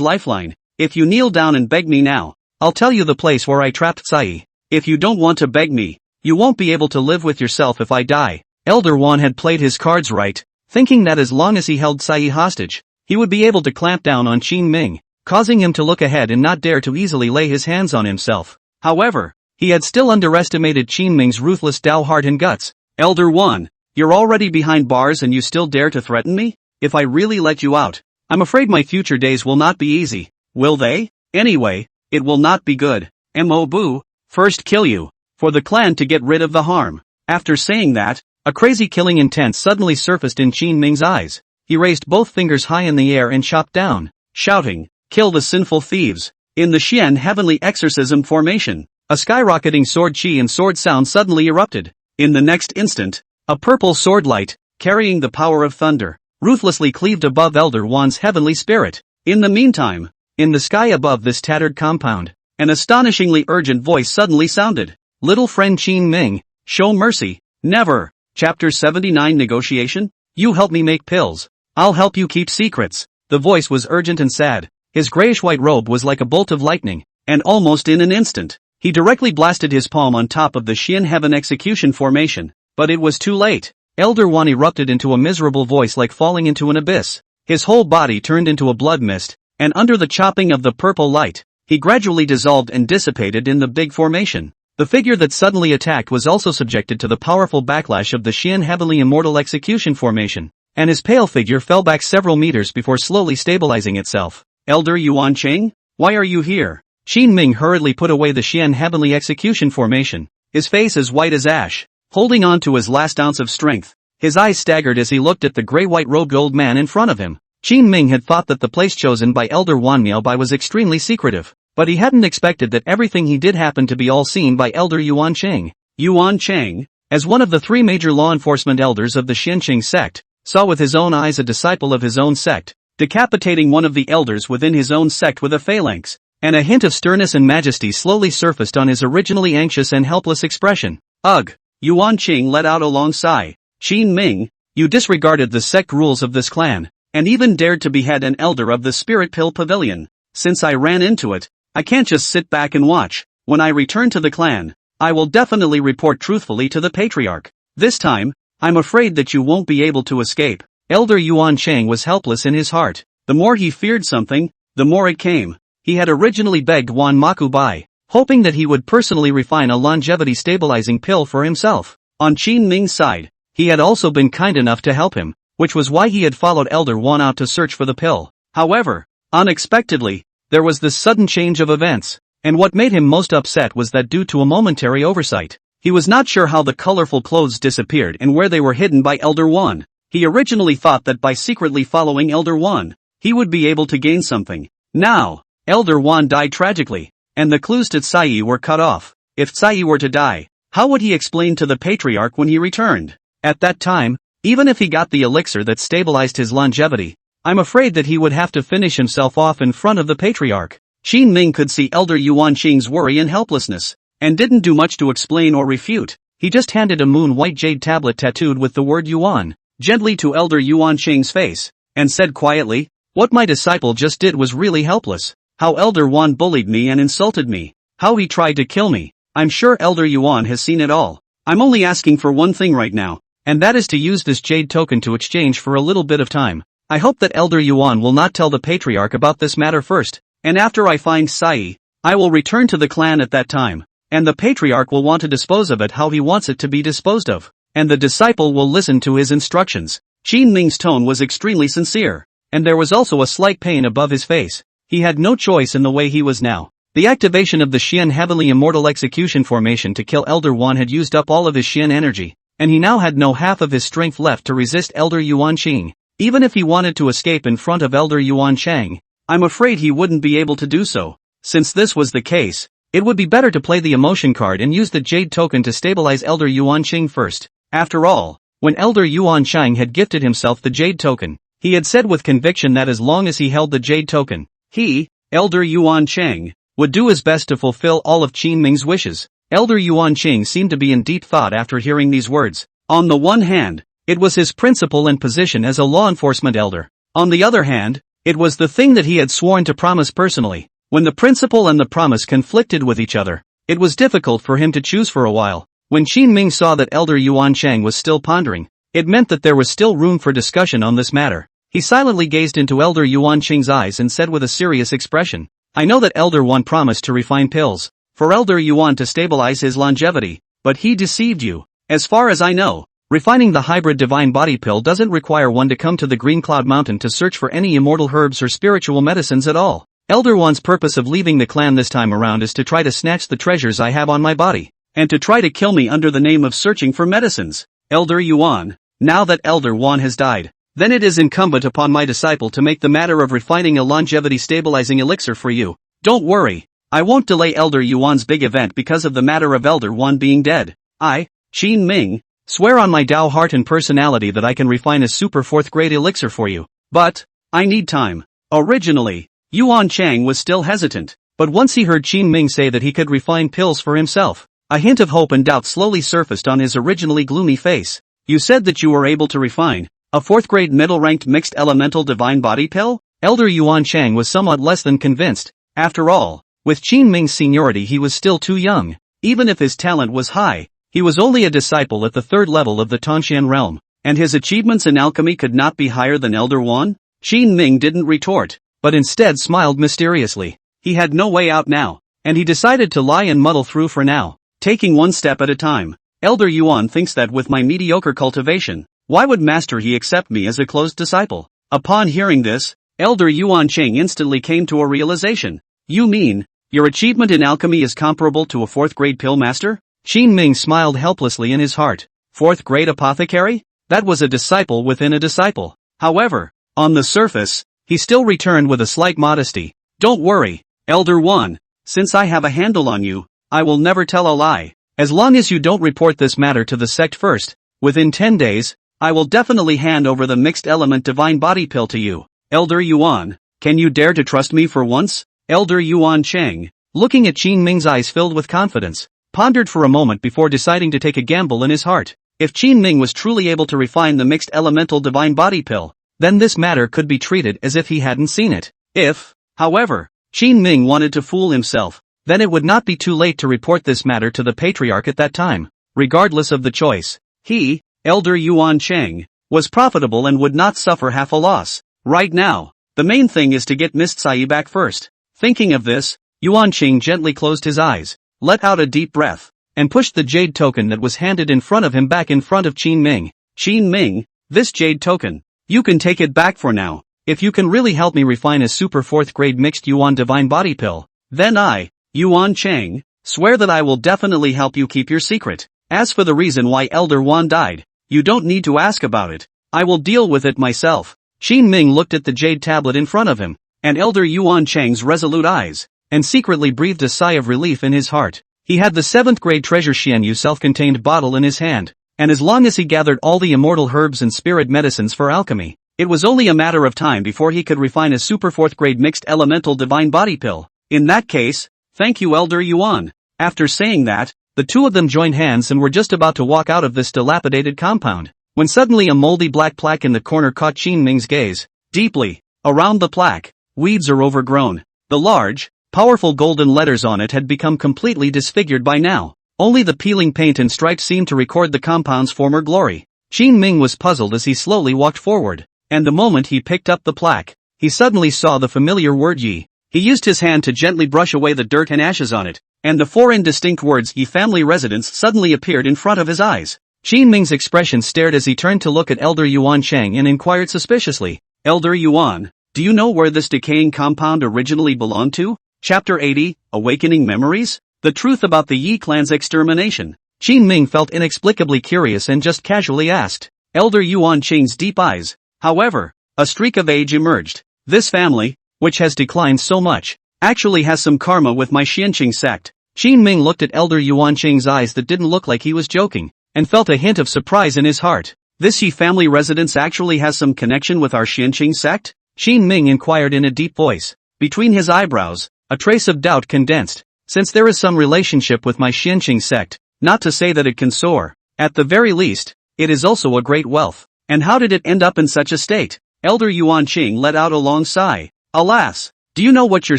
lifeline. If you kneel down and beg me now, I'll tell you the place where I trapped Tsai. If you don't want to beg me, you won't be able to live with yourself if I die. Elder Wan had played his cards right, thinking that as long as he held Tsai hostage, he would be able to clamp down on Qin Ming, causing him to look ahead and not dare to easily lay his hands on himself. However, he had still underestimated Qin Ming's ruthless Dao heart and guts. Elder One, you're already behind bars and you still dare to threaten me? If I really let you out, I'm afraid my future days will not be easy. Will they? Anyway, it will not be good. Mo first kill you, for the clan to get rid of the harm. After saying that, a crazy killing intent suddenly surfaced in Qin Ming's eyes. He raised both fingers high in the air and chopped down, shouting, kill the sinful thieves. In the Xian heavenly exorcism formation, a skyrocketing sword chi and sword sound suddenly erupted. In the next instant, a purple sword light, carrying the power of thunder, ruthlessly cleaved above Elder Wan's heavenly spirit. In the meantime, in the sky above this tattered compound, an astonishingly urgent voice suddenly sounded. Little friend Qin Ming, show mercy. Never. Chapter 79 Negotiation? You help me make pills. I'll help you keep secrets. The voice was urgent and sad. His grayish-white robe was like a bolt of lightning, and almost in an instant, he directly blasted his palm on top of the Xian Heaven execution formation. But it was too late. Elder Wan erupted into a miserable voice like falling into an abyss. His whole body turned into a blood mist, and under the chopping of the purple light, he gradually dissolved and dissipated in the big formation. The figure that suddenly attacked was also subjected to the powerful backlash of the Xian Heavenly Immortal execution formation, and his pale figure fell back several meters before slowly stabilizing itself. Elder Yuan Cheng? Why are you here? Qin Ming hurriedly put away the Xian Heavenly execution formation, his face as white as ash, holding on to his last ounce of strength. His eyes staggered as he looked at the gray-white robed old man in front of him. Qin Ming had thought that the place chosen by Elder Wan Miaobai was extremely secretive, but he hadn't expected that everything he did happened to be all seen by Elder Yuan Cheng. Yuan Cheng, as one of the 3 major law enforcement elders of the Xianqing sect, saw with his own eyes a disciple of his own sect, decapitating one of the elders within his own sect with a phalanx, and a hint of sternness and majesty slowly surfaced on his originally anxious and helpless expression. Ugh! Yuan Cheng let out a long sigh. Qin Ming, you disregarded the sect rules of this clan, and even dared to behead an elder of the Spirit Pill Pavilion. Since I ran into it, I can't just sit back and watch. When I return to the clan, I will definitely report truthfully to the Patriarch. This time, I'm afraid that you won't be able to escape. Elder Yuan Cheng was helpless in his heart. The more he feared something, the more it came. He had originally begged Wan Makubai, hoping that he would personally refine a longevity-stabilizing pill for himself. On Qin Ming's side, he had also been kind enough to help him, which was why he had followed Elder Wan out to search for the pill. However, unexpectedly, there was this sudden change of events, and what made him most upset was that due to a momentary oversight, he was not sure how the colorful clothes disappeared and where they were hidden by Elder Wan. He originally thought that by secretly following Elder Wan, he would be able to gain something. Now, Elder Wan died tragically, and the clues to Tsai were cut off. If Tsai were to die, how would he explain to the Patriarch when he returned? At that time, even if he got the elixir that stabilized his longevity, I'm afraid that he would have to finish himself off in front of the Patriarch. Qin Ming could see Elder Yuan Cheng's worry and helplessness, and didn't do much to explain or refute. He just handed a moon-white jade tablet tattooed with the word Yuan gently to Elder Yuan Cheng's face, and said quietly, "What my disciple just did was really helpless. How Elder Wan bullied me and insulted me. How he tried to kill me. I'm sure Elder Yuan has seen it all. I'm only asking for one thing right now, and that is to use this jade token to exchange for a little bit of time. I hope that Elder Yuan will not tell the Patriarch about this matter first, and after I find Tsai, I will return to the clan at that time, and the Patriarch will want to dispose of it how he wants it to be disposed of, and the disciple will listen to his instructions." Qin Ming's tone was extremely sincere, and there was also a slight pain above his face. He had no choice in the way he was now. The activation of the Xian Heavenly Immortal Execution Formation to kill Elder Yuan had used up all of his Xian energy, and he now had no half of his strength left to resist Elder Yuan Qing. Even if he wanted to escape in front of Elder Yuan Chang, I'm afraid he wouldn't be able to do so. Since this was the case, it would be better to play the emotion card and use the Jade token to stabilize Elder Yuan Qing first. After all, when Elder Yuan Chang had gifted himself the Jade token, he had said with conviction that as long as he held the Jade token, he, Elder Yuan Chang, would do his best to fulfill all of Qin Ming's wishes. Elder Yuan Qing seemed to be in deep thought after hearing these words. On the one hand, it was his principle and position as a law enforcement elder. On the other hand, it was the thing that he had sworn to promise personally. When the principle and the promise conflicted with each other, it was difficult for him to choose for a while. When Qin Ming saw that Elder Yuan Chang was still pondering, it meant that there was still room for discussion on this matter. He silently gazed into Elder Yuan Qing's eyes and said with a serious expression, I know that Elder Yuan promised to refine pills for Elder Yuan to stabilize his longevity, but he deceived you. As far as I know, refining the hybrid divine body pill doesn't require one to come to the Green Cloud Mountain to search for any immortal herbs or spiritual medicines at all. Elder Yuan's purpose of leaving the clan this time around is to try to snatch the treasures I have on my body, and to try to kill me under the name of searching for medicines. Elder Yuan, now that Elder Yuan has died, then it is incumbent upon my disciple to make the matter of refining a longevity stabilizing elixir for you. Don't worry, I won't delay Elder Yuan's big event because of the matter of Elder Yuan being dead. I, Qin Ming, swear on my Tao heart and personality that I can refine a super 4th grade elixir for you. But, I need time. Originally, Yuan Chang was still hesitant, but once he heard Qin Ming say that he could refine pills for himself, a hint of hope and doubt slowly surfaced on his originally gloomy face. You said that you were able to refine a 4th grade middle-ranked mixed elemental divine body pill? Elder Yuan Chang was somewhat less than convinced. After all, with Qin Ming's seniority he was still too young. Even if his talent was high, he was only a disciple at the 3rd level of the Tongxian realm, and his achievements in alchemy could not be higher than Elder Yuan? Qin Ming didn't retort, but instead smiled mysteriously. He had no way out now, and he decided to lie and muddle through for now, taking one step at a time. Elder Yuan thinks that with my mediocre cultivation, why would Master He accept me as a closed disciple? Upon hearing this, Elder Yuan Chang instantly came to a realization. You mean, your achievement in alchemy is comparable to a 4th grade pill master? Qin Ming smiled helplessly in his heart. 4th grade apothecary? That was a disciple within a disciple. However, on the surface, he still returned with a slight modesty. Don't worry, Elder Yuan, since I have a handle on you, I will never tell a lie. As long as you don't report this matter to the sect first, within 10 days, I will definitely hand over the mixed element divine body pill to you. Elder Yuan, can you dare to trust me for once? Elder Yuan Chang, looking at Qin Ming's eyes filled with confidence, pondered for a moment before deciding to take a gamble in his heart. If Qin Ming was truly able to refine the mixed elemental divine body pill, then this matter could be treated as if he hadn't seen it. If, however, Qin Ming wanted to fool himself, then it would not be too late to report this matter to the patriarch at that time. Regardless of the choice, he, Elder Yuan Chang, was profitable and would not suffer half a loss. Right now, the main thing is to get Miss Tsai back first. Thinking of this, Yuan Qing gently closed his eyes, let out a deep breath, and pushed the jade token that was handed in front of him back in front of Qin Ming. Qin Ming, this jade token, you can take it back for now. If you can really help me refine a super 4th grade mixed Yuan divine body pill, then I, Yuan Chang, swear that I will definitely help you keep your secret. As for the reason why Elder Yuan died, you don't need to ask about it. I will deal with it myself. Qin Ming looked at the jade tablet in front of him, and Elder Yuan Chang's resolute eyes, and secretly breathed a sigh of relief in his heart. He had the 7th grade treasure Xianyu self-contained bottle in his hand, and as long as he gathered all the immortal herbs and spirit medicines for alchemy, it was only a matter of time before he could refine a super 4th grade mixed elemental divine body pill. In that case, thank you Elder Yuan. After saying that, the two of them joined hands and were just about to walk out of this dilapidated compound, when suddenly a moldy black plaque in the corner caught Qin Ming's gaze. Deeply, around the plaque, weeds are overgrown. The large, powerful golden letters on it had become completely disfigured by now. Only the peeling paint and stripes seemed to record the compound's former glory. Qin Ming was puzzled as he slowly walked forward, and the moment he picked up the plaque, he suddenly saw the familiar word Yi. He used his hand to gently brush away the dirt and ashes on it, and the four indistinct words Yi family residence suddenly appeared in front of his eyes. Qin Ming's expression stared as he turned to look at Elder Yuan Chang and inquired suspiciously, Elder Yuan, do you know where this decaying compound originally belonged to? Chapter 80, Awakening Memories? The truth about the Yi clan's extermination. Qin Ming felt inexplicably curious and just casually asked. Elder Yuan Qing's deep eyes. However, a streak of age emerged. This family, which has declined so much, actually has some karma with my Xianqing sect. Qin Ming looked at Elder Yuan Qing's eyes that didn't look like he was joking, and felt a hint of surprise in his heart. This Yi family residence actually has some connection with our Xianqing sect? Qin Ming inquired in a deep voice. Between his eyebrows, a trace of doubt condensed. Since there is some relationship with my Xianqing sect, not to say that it can soar, at the very least, it is also a great wealth. And how did it end up in such a state? Elder Yuan Qing let out a long sigh. Alas! Do you know what your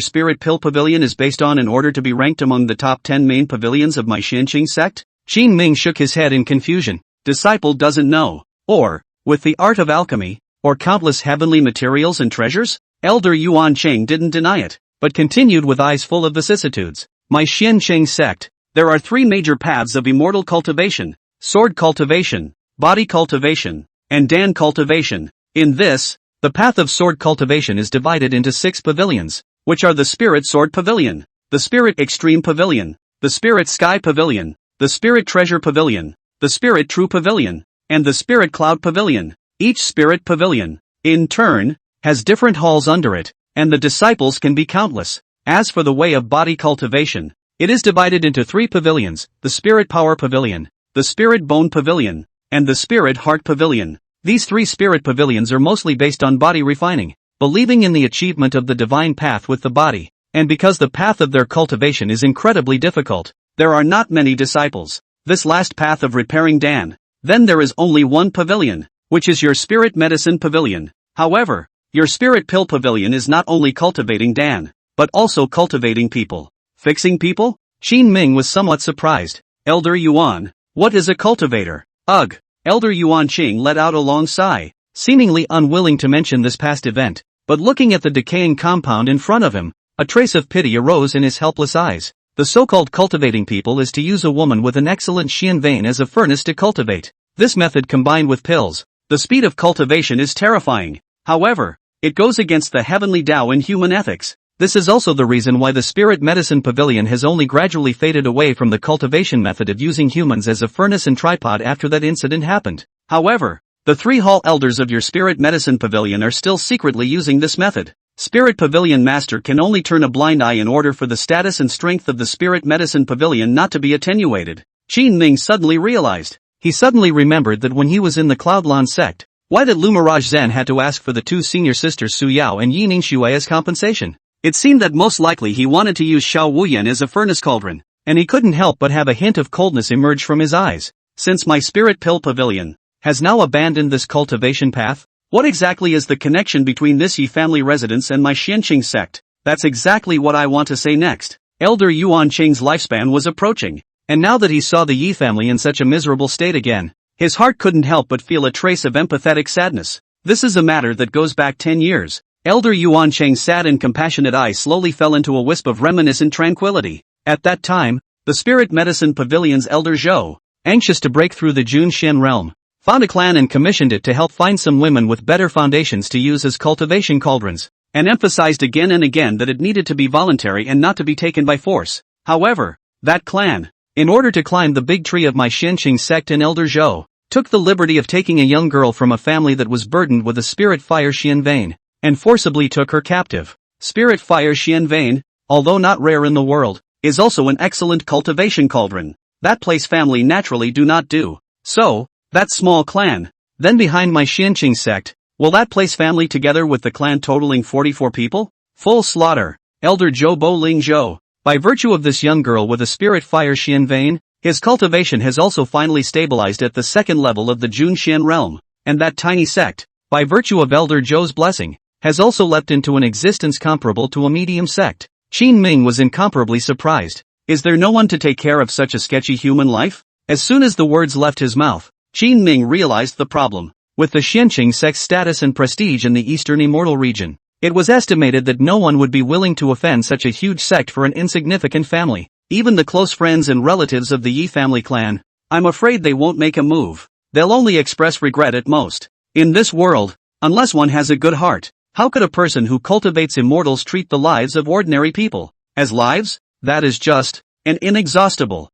spirit pill pavilion is based on in order to be ranked among the top 10 main pavilions of my Xianqing sect? Qin Ming shook his head in confusion. Disciple doesn't know. Or, with the art of alchemy, or countless heavenly materials and treasures? Elder Yuan Qing didn't deny it, but continued with eyes full of vicissitudes. My Xianqing sect, there are 3 major paths of immortal cultivation, sword cultivation, body cultivation, and Dan cultivation. In this, the path of sword cultivation is divided into 6 pavilions, which are the Spirit Sword Pavilion, the Spirit Extreme Pavilion, the Spirit Sky Pavilion, the Spirit Treasure Pavilion, the Spirit True Pavilion, and the Spirit Cloud Pavilion. Each Spirit Pavilion, in turn, has different halls under it, and the disciples can be countless. As for the way of body cultivation, it is divided into 3 pavilions, the Spirit Power Pavilion, the Spirit Bone Pavilion, and the Spirit Heart Pavilion. These 3 spirit pavilions are mostly based on body refining, believing in the achievement of the divine path with the body, and because the path of their cultivation is incredibly difficult, there are not many disciples. This last path of repairing Dan. Then there is only one pavilion, which is your Spirit Medicine Pavilion. However, your Spirit Pill Pavilion is not only cultivating Dan, but also cultivating people. Fixing people? Qin Ming was somewhat surprised. Elder Yuan, what is a cultivator? Ugh. Elder Yuan Qing let out a long sigh, seemingly unwilling to mention this past event, but looking at the decaying compound in front of him, a trace of pity arose in his helpless eyes. The so-called cultivating people is to use a woman with an excellent Xian vein as a furnace to cultivate. This method combined with pills, the speed of cultivation is terrifying. However, it goes against the heavenly Tao in human ethics. This is also the reason why the Spirit Medicine Pavilion has only gradually faded away from the cultivation method of using humans as a furnace and tripod after that incident happened. However, the 3 hall elders of your Spirit Medicine Pavilion are still secretly using this method. Spirit Pavilion Master can only turn a blind eye in order for the status and strength of the Spirit Medicine Pavilion not to be attenuated. Qin Ming suddenly realized. He suddenly remembered that when he was in the Cloudlan sect, why did Lumiraj Zen had to ask for the 2 senior sisters Su Yao and Yi Ningshui as compensation. It seemed that most likely he wanted to use Xiao Wuyan as a furnace cauldron, and he couldn't help but have a hint of coldness emerge from his eyes. Since my Spirit Pill Pavilion has now abandoned this cultivation path, what exactly is the connection between this Yi family residence and my Xianqing sect? That's exactly what I want to say next. Elder Yuan Qing's lifespan was approaching, and now that he saw the Yi family in such a miserable state again, his heart couldn't help but feel a trace of empathetic sadness. This is a matter that goes back 10 years. Elder Yuan Qing's sad and compassionate eyes slowly fell into a wisp of reminiscent tranquility. At that time, the Spirit Medicine Pavilion's Elder Zhou, anxious to break through the Junxian realm, found a clan and commissioned it to help find some women with better foundations to use as cultivation cauldrons, and emphasized again and again that it needed to be voluntary and not to be taken by force. However, that clan, in order to climb the big tree of my Xianqing sect and Elder Zhou, took the liberty of taking a young girl from a family that was burdened with a spirit fire Xian vein, and forcibly took her captive. Spirit fire Xian vein, although not rare in the world, is also an excellent cultivation cauldron. That place family naturally do not do. So, that small clan, then behind my Xianqing sect, will that place family together with the clan totaling 44 people? Full slaughter. Elder Zhou Bo Ling Zhou. By virtue of this young girl with a spirit fire Xian vein, his cultivation has also finally stabilized at the 2nd level of the Junxian realm, and that tiny sect, by virtue of Elder Zhou's blessing, has also leapt into an existence comparable to a medium sect. Qin Ming was incomparably surprised. Is there no one to take care of such a sketchy human life? As soon as the words left his mouth, Qin Ming realized the problem. With the Xianqing sect's status and prestige in the eastern Immortal region, it was estimated that no one would be willing to offend such a huge sect for an insignificant family. Even the close friends and relatives of the Yi family clan, I'm afraid they won't make a move. They'll only express regret at most. In this world, Unless one has a good heart, how could a person who cultivates immortals treat the lives of ordinary people as lives? That is just an inexhaustible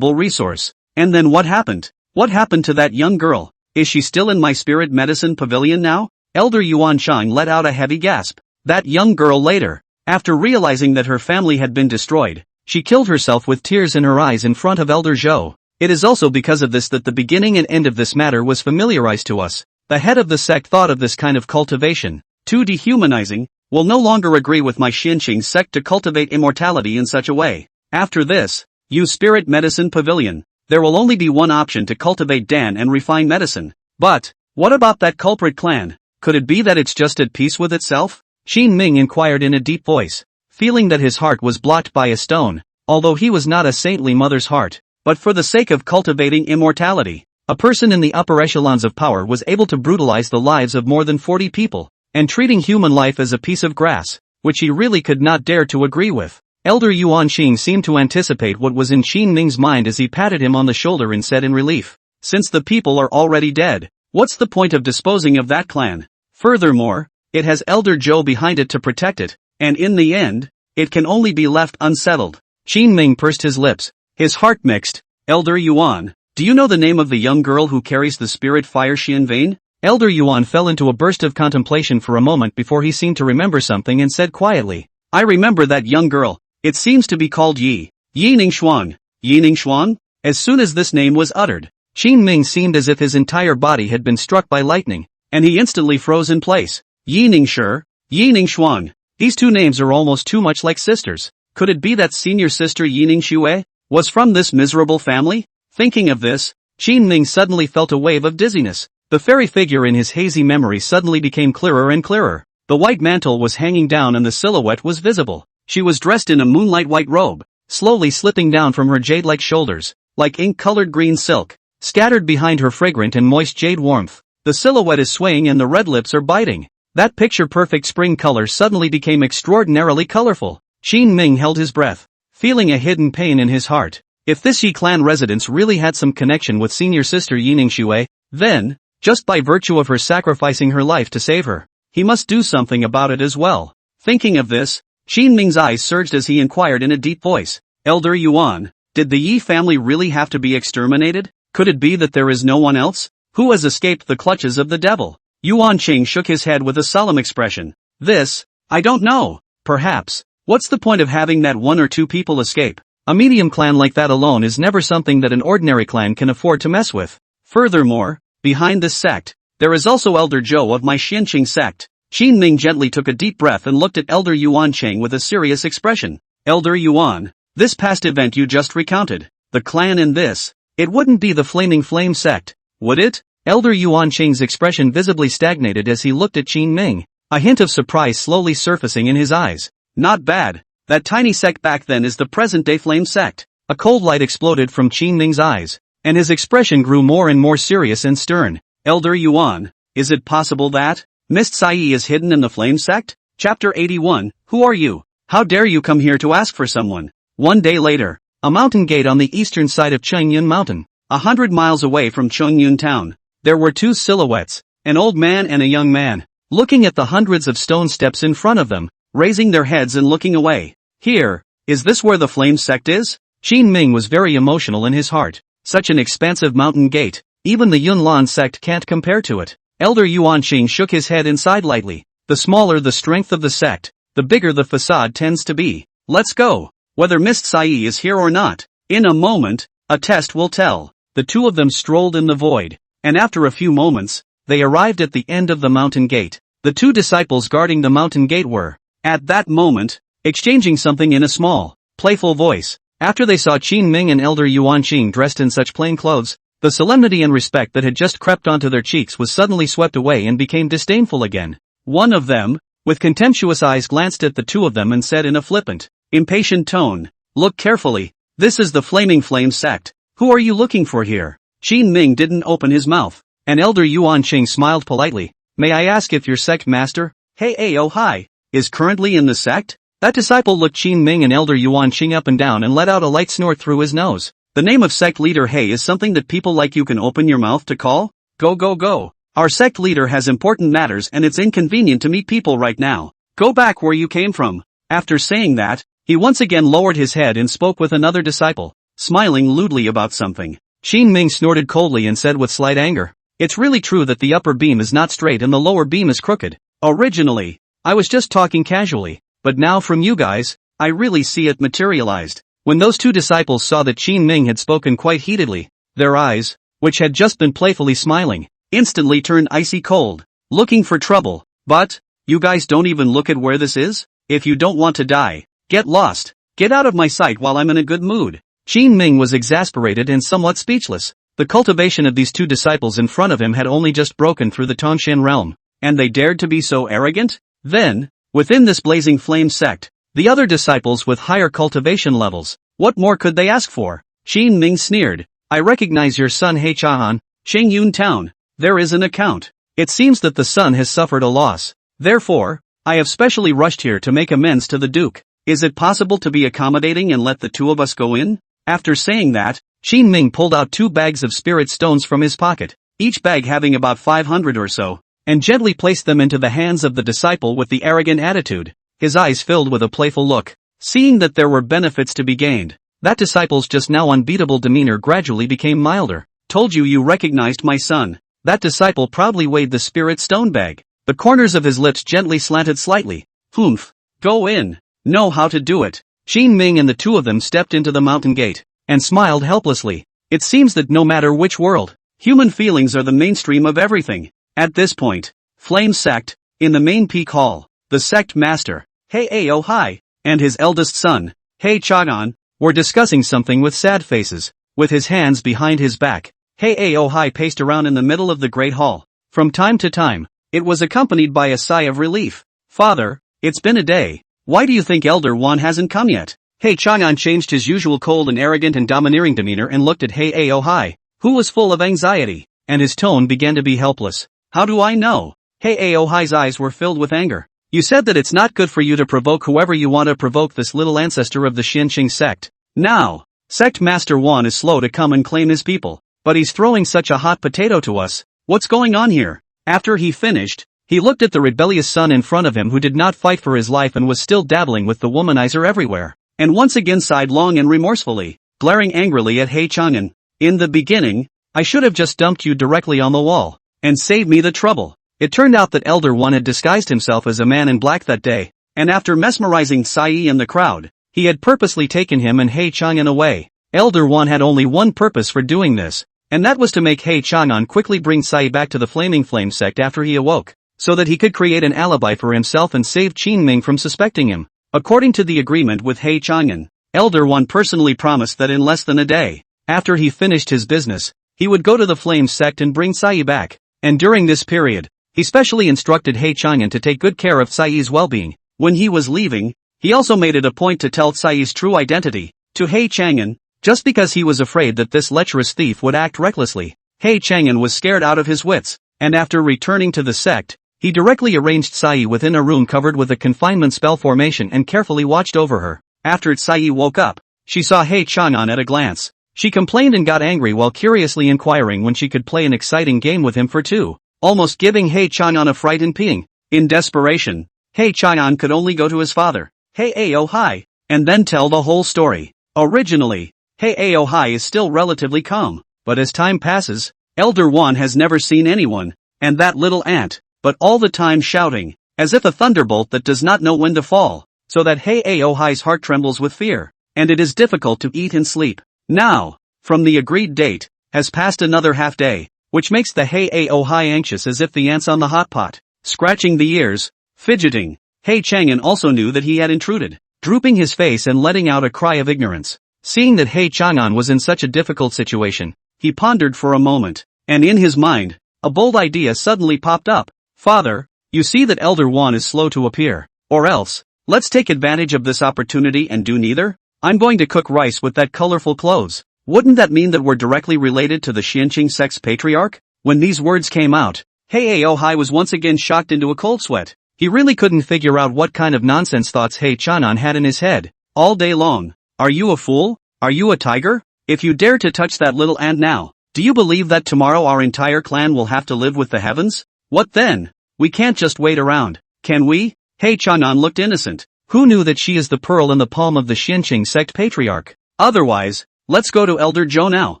resource. And then what happened? What happened to that young girl? Is she still in my spirit medicine pavilion now? Elder Yuan Shang let out a heavy gasp. That young girl later, after realizing that her family had been destroyed, she killed herself with tears in her eyes in front of Elder Zhou. It is also because of this that the beginning and end of this matter was familiarized to us. The head of the sect thought of this kind of cultivation too dehumanizing, will no longer agree with my Xinqing sect to cultivate immortality in such a way. After this, use spirit medicine pavilion. There will only be one option to cultivate Dan and refine medicine. But, what about that culprit clan? Could it be that it's just at peace with itself? Qin Ming inquired in a deep voice, feeling that his heart was blocked by a stone, although he was not a saintly mother's heart. But for the sake of cultivating immortality, a person in the upper echelons of power was able to brutalize the lives of more than 40 people, and treating human life as a piece of grass, which he really could not dare to agree with. Elder Yuan Xing seemed to anticipate what was in Qin Ming's mind as he patted him on the shoulder and said in relief, since the people are already dead, what's the point of disposing of that clan? Furthermore, it has Elder Zhou behind it to protect it, and in the end, it can only be left unsettled. Qin Ming pursed his lips, his heart mixed. Elder Yuan, do you know the name of the young girl who carries the spirit fire Xian Vein? Elder Yuan fell into a burst of contemplation for a moment before he seemed to remember something and said quietly, I remember that young girl. It seems to be called Yi Ningxuan. Yi Ningxuan? As soon as this name was uttered, Qin Ming seemed as if his entire body had been struck by lightning, and he instantly froze in place. Yi Ningshi, Yi Ningxuan. These two names are almost too much like sisters. Could it be that senior sister Yi Ningxue was from this miserable family? Thinking of this, Qin Ming suddenly felt a wave of dizziness. The fairy figure in his hazy memory suddenly became clearer and clearer. The white mantle was hanging down and the silhouette was visible. She was dressed in a moonlight white robe, slowly slipping down from her jade-like shoulders, like ink-colored green silk, scattered behind her fragrant and moist jade warmth. The silhouette is swaying and the red lips are biting. That picture-perfect spring color suddenly became extraordinarily colorful. Qin Ming held his breath, feeling a hidden pain in his heart. If this Yi clan residence really had some connection with senior sister Yi Ningxue, then, just by virtue of her sacrificing her life to save her, he must do something about it as well. Thinking of this, Qin Ming's eyes surged as he inquired in a deep voice, Elder Yuan, did the Yi family really have to be exterminated? Could it be that there is no one else who has escaped the clutches of the devil? Yuan Qing shook his head with a solemn expression. I don't know. Perhaps. What's the point of having that one or two people escape? A medium clan like that alone is never something that an ordinary clan can afford to mess with. Furthermore, behind this sect, there is also Elder Zhou of my Xinqing sect. Qin Ming gently took a deep breath and looked at Elder Yuan Cheng with a serious expression. Elder Yuan, this past event you just recounted, the clan in this, it wouldn't be the Flaming Flame sect, would it? Elder Yuan Cheng's expression visibly stagnated as he looked at Qin Ming, a hint of surprise slowly surfacing in his eyes. Not bad. That tiny sect back then is the present-day Flame sect. A cold light exploded from Qin Ming's eyes, and his expression grew more and more serious and stern. Elder Yuan, is it possible that Mist Sai is hidden in the Flame sect? Chapter 81, Who are you? How dare you come here to ask for someone? One day later, a mountain gate on the eastern side of Chengyun Mountain, 100 miles away from Chengyun town. There were two silhouettes, an old man and a young man, looking at the hundreds of stone steps in front of them, raising their heads and looking away. Here, is this where the Flame sect is? Qin Ming was very emotional in his heart. Such an expansive mountain gate, even the Yunlan sect can't compare to it. Elder Yuan Xing shook his head and sighed lightly. The smaller the strength of the sect, the bigger the facade tends to be. Let's go. Whether Mist Sai is here or not, in a moment, a test will tell. The two of them strolled in the void, and after a few moments, they arrived at the end of the mountain gate. The two disciples guarding the mountain gate were, at that moment, exchanging something in a small, playful voice. After they saw Qin Ming and Elder Yuan Xing dressed in such plain clothes, the solemnity and respect that had just crept onto their cheeks was suddenly swept away and became disdainful again. One of them, with contemptuous eyes, glanced at the two of them and said in a flippant, impatient tone, "Look carefully, this is the Flaming Flame sect. Who are you looking for here?" Qin Ming didn't open his mouth, and Elder Yuan Xing smiled politely. "May I ask if your sect master, hi, is currently in the sect?" That disciple looked Qin Ming and Elder Yuan Xing up and down and let out a light snort through his nose. The name of sect leader Hey is something that people like you can open your mouth to call? Go. Our sect leader has important matters and it's inconvenient to meet people right now. Go back where you came from. After saying that, he once again lowered his head and spoke with another disciple, smiling lewdly about something. Qin Ming snorted coldly and said with slight anger, "It's really true that the upper beam is not straight and the lower beam is crooked. Originally, I was just talking casually, but now from you guys, I really see it materialized." When those two disciples saw that Qin Ming had spoken quite heatedly, their eyes, which had just been playfully smiling, instantly turned icy cold, looking for trouble. "But, you guys don't even look at where this is? If you don't want to die, get lost. Get out of my sight while I'm in a good mood." Qin Ming was exasperated and somewhat speechless. The cultivation of these two disciples in front of him had only just broken through the Tongshan realm, and they dared to be so arrogant? Then, within this blazing flame sect, the other disciples with higher cultivation levels, what more could they ask for? Qin Ming sneered, "I recognize your son He Chahan, Shengyun Town. There is an account. It seems that the son has suffered a loss. Therefore, I have specially rushed here to make amends to the Duke. Is it possible to be accommodating and let the two of us go in?" After saying that, Qin Ming pulled out 2 bags of spirit stones from his pocket, each bag having about 500 or so, and gently placed them into the hands of the disciple with the arrogant attitude. His eyes filled with a playful look. Seeing that there were benefits to be gained, that disciple's just now unbeatable demeanor gradually became milder. "Told you you recognized my son." That disciple proudly weighed the spirit stone bag. The corners of his lips gently slanted slightly. "Humph. Go in. Know how to do it." Qin Ming and the two of them stepped into the mountain gate, and smiled helplessly. It seems that no matter which world, human feelings are the mainstream of everything. At this point, Flame Sect, in the main peak hall, the sect master, He Ao Hai, and his eldest son, He Chagan, were discussing something with sad faces. With his hands behind his back, He Ao Hai paced around in the middle of the great hall. From time to time, it was accompanied by a sigh of relief. "Father, it's been a day. Why do you think Elder Wan hasn't come yet?" He Chang'an changed his usual cold and arrogant and domineering demeanor and looked at He Ao Hai, who was full of anxiety, and his tone began to be helpless. "How do I know?" He Ao Hai's eyes were filled with anger. "You said that it's not good for you to provoke whoever you want to provoke, this little ancestor of the Xianqing sect. Now, Sect Master Wan is slow to come and claim his people, but he's throwing such a hot potato to us. What's going on here?" After he finished, he looked at the rebellious son in front of him who did not fight for his life and was still dabbling with the womanizer everywhere, and once again sighed long and remorsefully, glaring angrily at He Chang'an. "In the beginning, I should have just dumped you directly on the wall, and saved me the trouble." It turned out that Elder One had disguised himself as a man in black that day, and after mesmerizing Sai and the crowd, he had purposely taken him and He Chang'an away. Elder One had only one purpose for doing this, and that was to make He Chang'an quickly bring Sai back to the Flaming Flame sect after he awoke, so that he could create an alibi for himself and save Qin Ming from suspecting him. According to the agreement with He Chang'an, Elder One personally promised that in less than a day, after he finished his business, he would go to the Flame sect and bring Sai back, and during this period, he specially instructed He Chang'an to take good care of Sai's well-being. When he was leaving, he also made it a point to tell Sai's true identity to He Chang'an, just because he was afraid that this lecherous thief would act recklessly. He Chang'an was scared out of his wits, and after returning to the sect, he directly arranged Sai within a room covered with a confinement spell formation and carefully watched over her. After Sai woke up, she saw He Chang'an at a glance. She complained and got angry while curiously inquiring when she could play an exciting game with him for two, almost giving He Chang'an a fright and peeing. In desperation, He Chang'an could only go to his father, He Ao Hai, and then tell the whole story. Originally, He Ao Hai is still relatively calm, but as time passes, Elder Wan has never seen anyone, and that little ant, but all the time shouting, as if a thunderbolt that does not know when to fall, so that He Ao Hai's heart trembles with fear, and it is difficult to eat and sleep. Now, from the agreed date, has passed another half day, which makes the He Ao Hai anxious as if the ants on the hot pot, scratching the ears, fidgeting. He Chang'an also knew that he had intruded, drooping his face and letting out a cry of ignorance. Seeing that He Chang'an was in such a difficult situation, he pondered for a moment, and in his mind, a bold idea suddenly popped up. "Father, you see that Elder Wan is slow to appear, or else, let's take advantage of this opportunity and do neither. I'm going to cook rice with that colorful clothes. Wouldn't that mean that we're directly related to the Xianqing sect's patriarch?" When these words came out, He Ao Hai was once again shocked into a cold sweat. He really couldn't figure out what kind of nonsense thoughts He Chang'an had in his head. All day long. "Are you a fool? Are you a tiger? If you dare to touch that little ant now, Do you believe that tomorrow our entire clan will have to live with the heavens? What then? We can't just wait around, can we? Hei Chang'an looked innocent. Who knew that she is the pearl in the palm of the Xinqing sect patriarch? Otherwise, let's go to Elder Zhou now,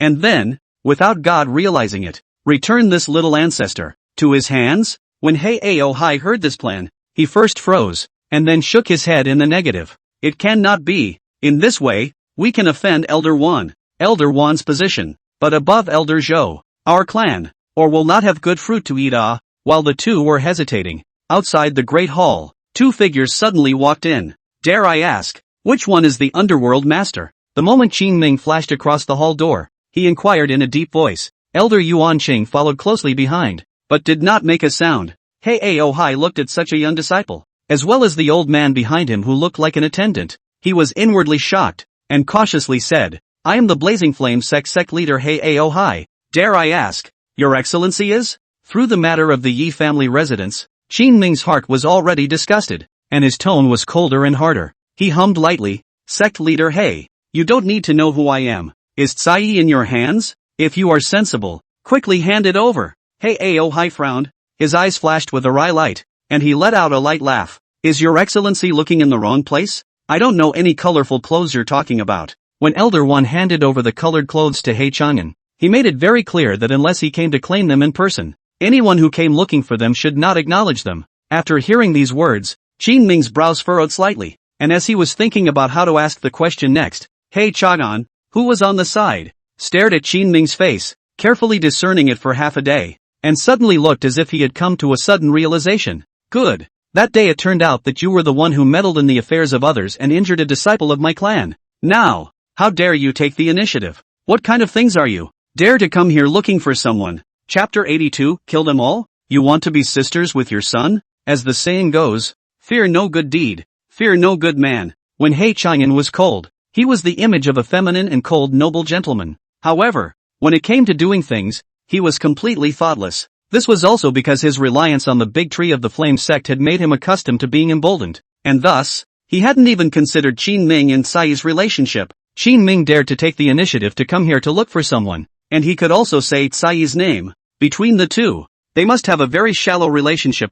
and then, without God realizing it, return this little ancestor to his hands? When Hei Aohai heard this plan, he first froze, and then shook his head in the negative. It cannot be. In this way, we can offend Elder Wan's position, but above Elder Zhou, our clan, or will not have good fruit to eat. While the two were hesitating, outside the great hall, two figures suddenly walked in. Dare I ask, which one is the underworld master? The moment Qin Ming flashed across the hall door, he inquired in a deep voice. Elder Yuan Qing followed closely behind, but did not make a sound. Hei Aohai looked at such a young disciple, as well as the old man behind him who looked like an attendant. He was inwardly shocked, and cautiously said, I am the Blazing Flame sect leader Hei Aohai. Dare I ask, Your Excellency is? Through the matter of the Yi family residence, Qin Ming's heart was already disgusted, and his tone was colder and harder. He hummed lightly, Sect leader Hei, you don't need to know who I am. Is Tsai in your hands? If you are sensible, quickly hand it over. Hei Aohai frowned, his eyes flashed with a wry light, and he let out a light laugh. Is Your Excellency looking in the wrong place? I don't know any colorful clothes you're talking about. When Elder One handed over the colored clothes to Hei Chang'an, he made it very clear that unless he came to claim them in person, anyone who came looking for them should not acknowledge them. After hearing these words, Qin Ming's brows furrowed slightly, and as he was thinking about how to ask the question next, Hei Chang'an, who was on the side, stared at Qin Ming's face, carefully discerning it for half a day, and suddenly looked as if he had come to a sudden realization. Good. That day it turned out that you were the one who meddled in the affairs of others and injured a disciple of my clan. Now, how dare you take the initiative? What kind of things are you? Dare to come here looking for someone. Chapter 82, Kill them all? You want to be sisters with your son? As the saying goes, fear no good deed, fear no good man. When Hei Chang'an was cold, he was the image of a feminine and cold noble gentleman. However, when it came to doing things, he was completely thoughtless. This was also because his reliance on the big tree of the flame sect had made him accustomed to being emboldened, and thus, he hadn't even considered Qin Ming and Tsai's relationship. Qin Ming dared to take the initiative to come here to look for someone, and he could also say Tsai's name. Between the two, they must have a very shallow relationship.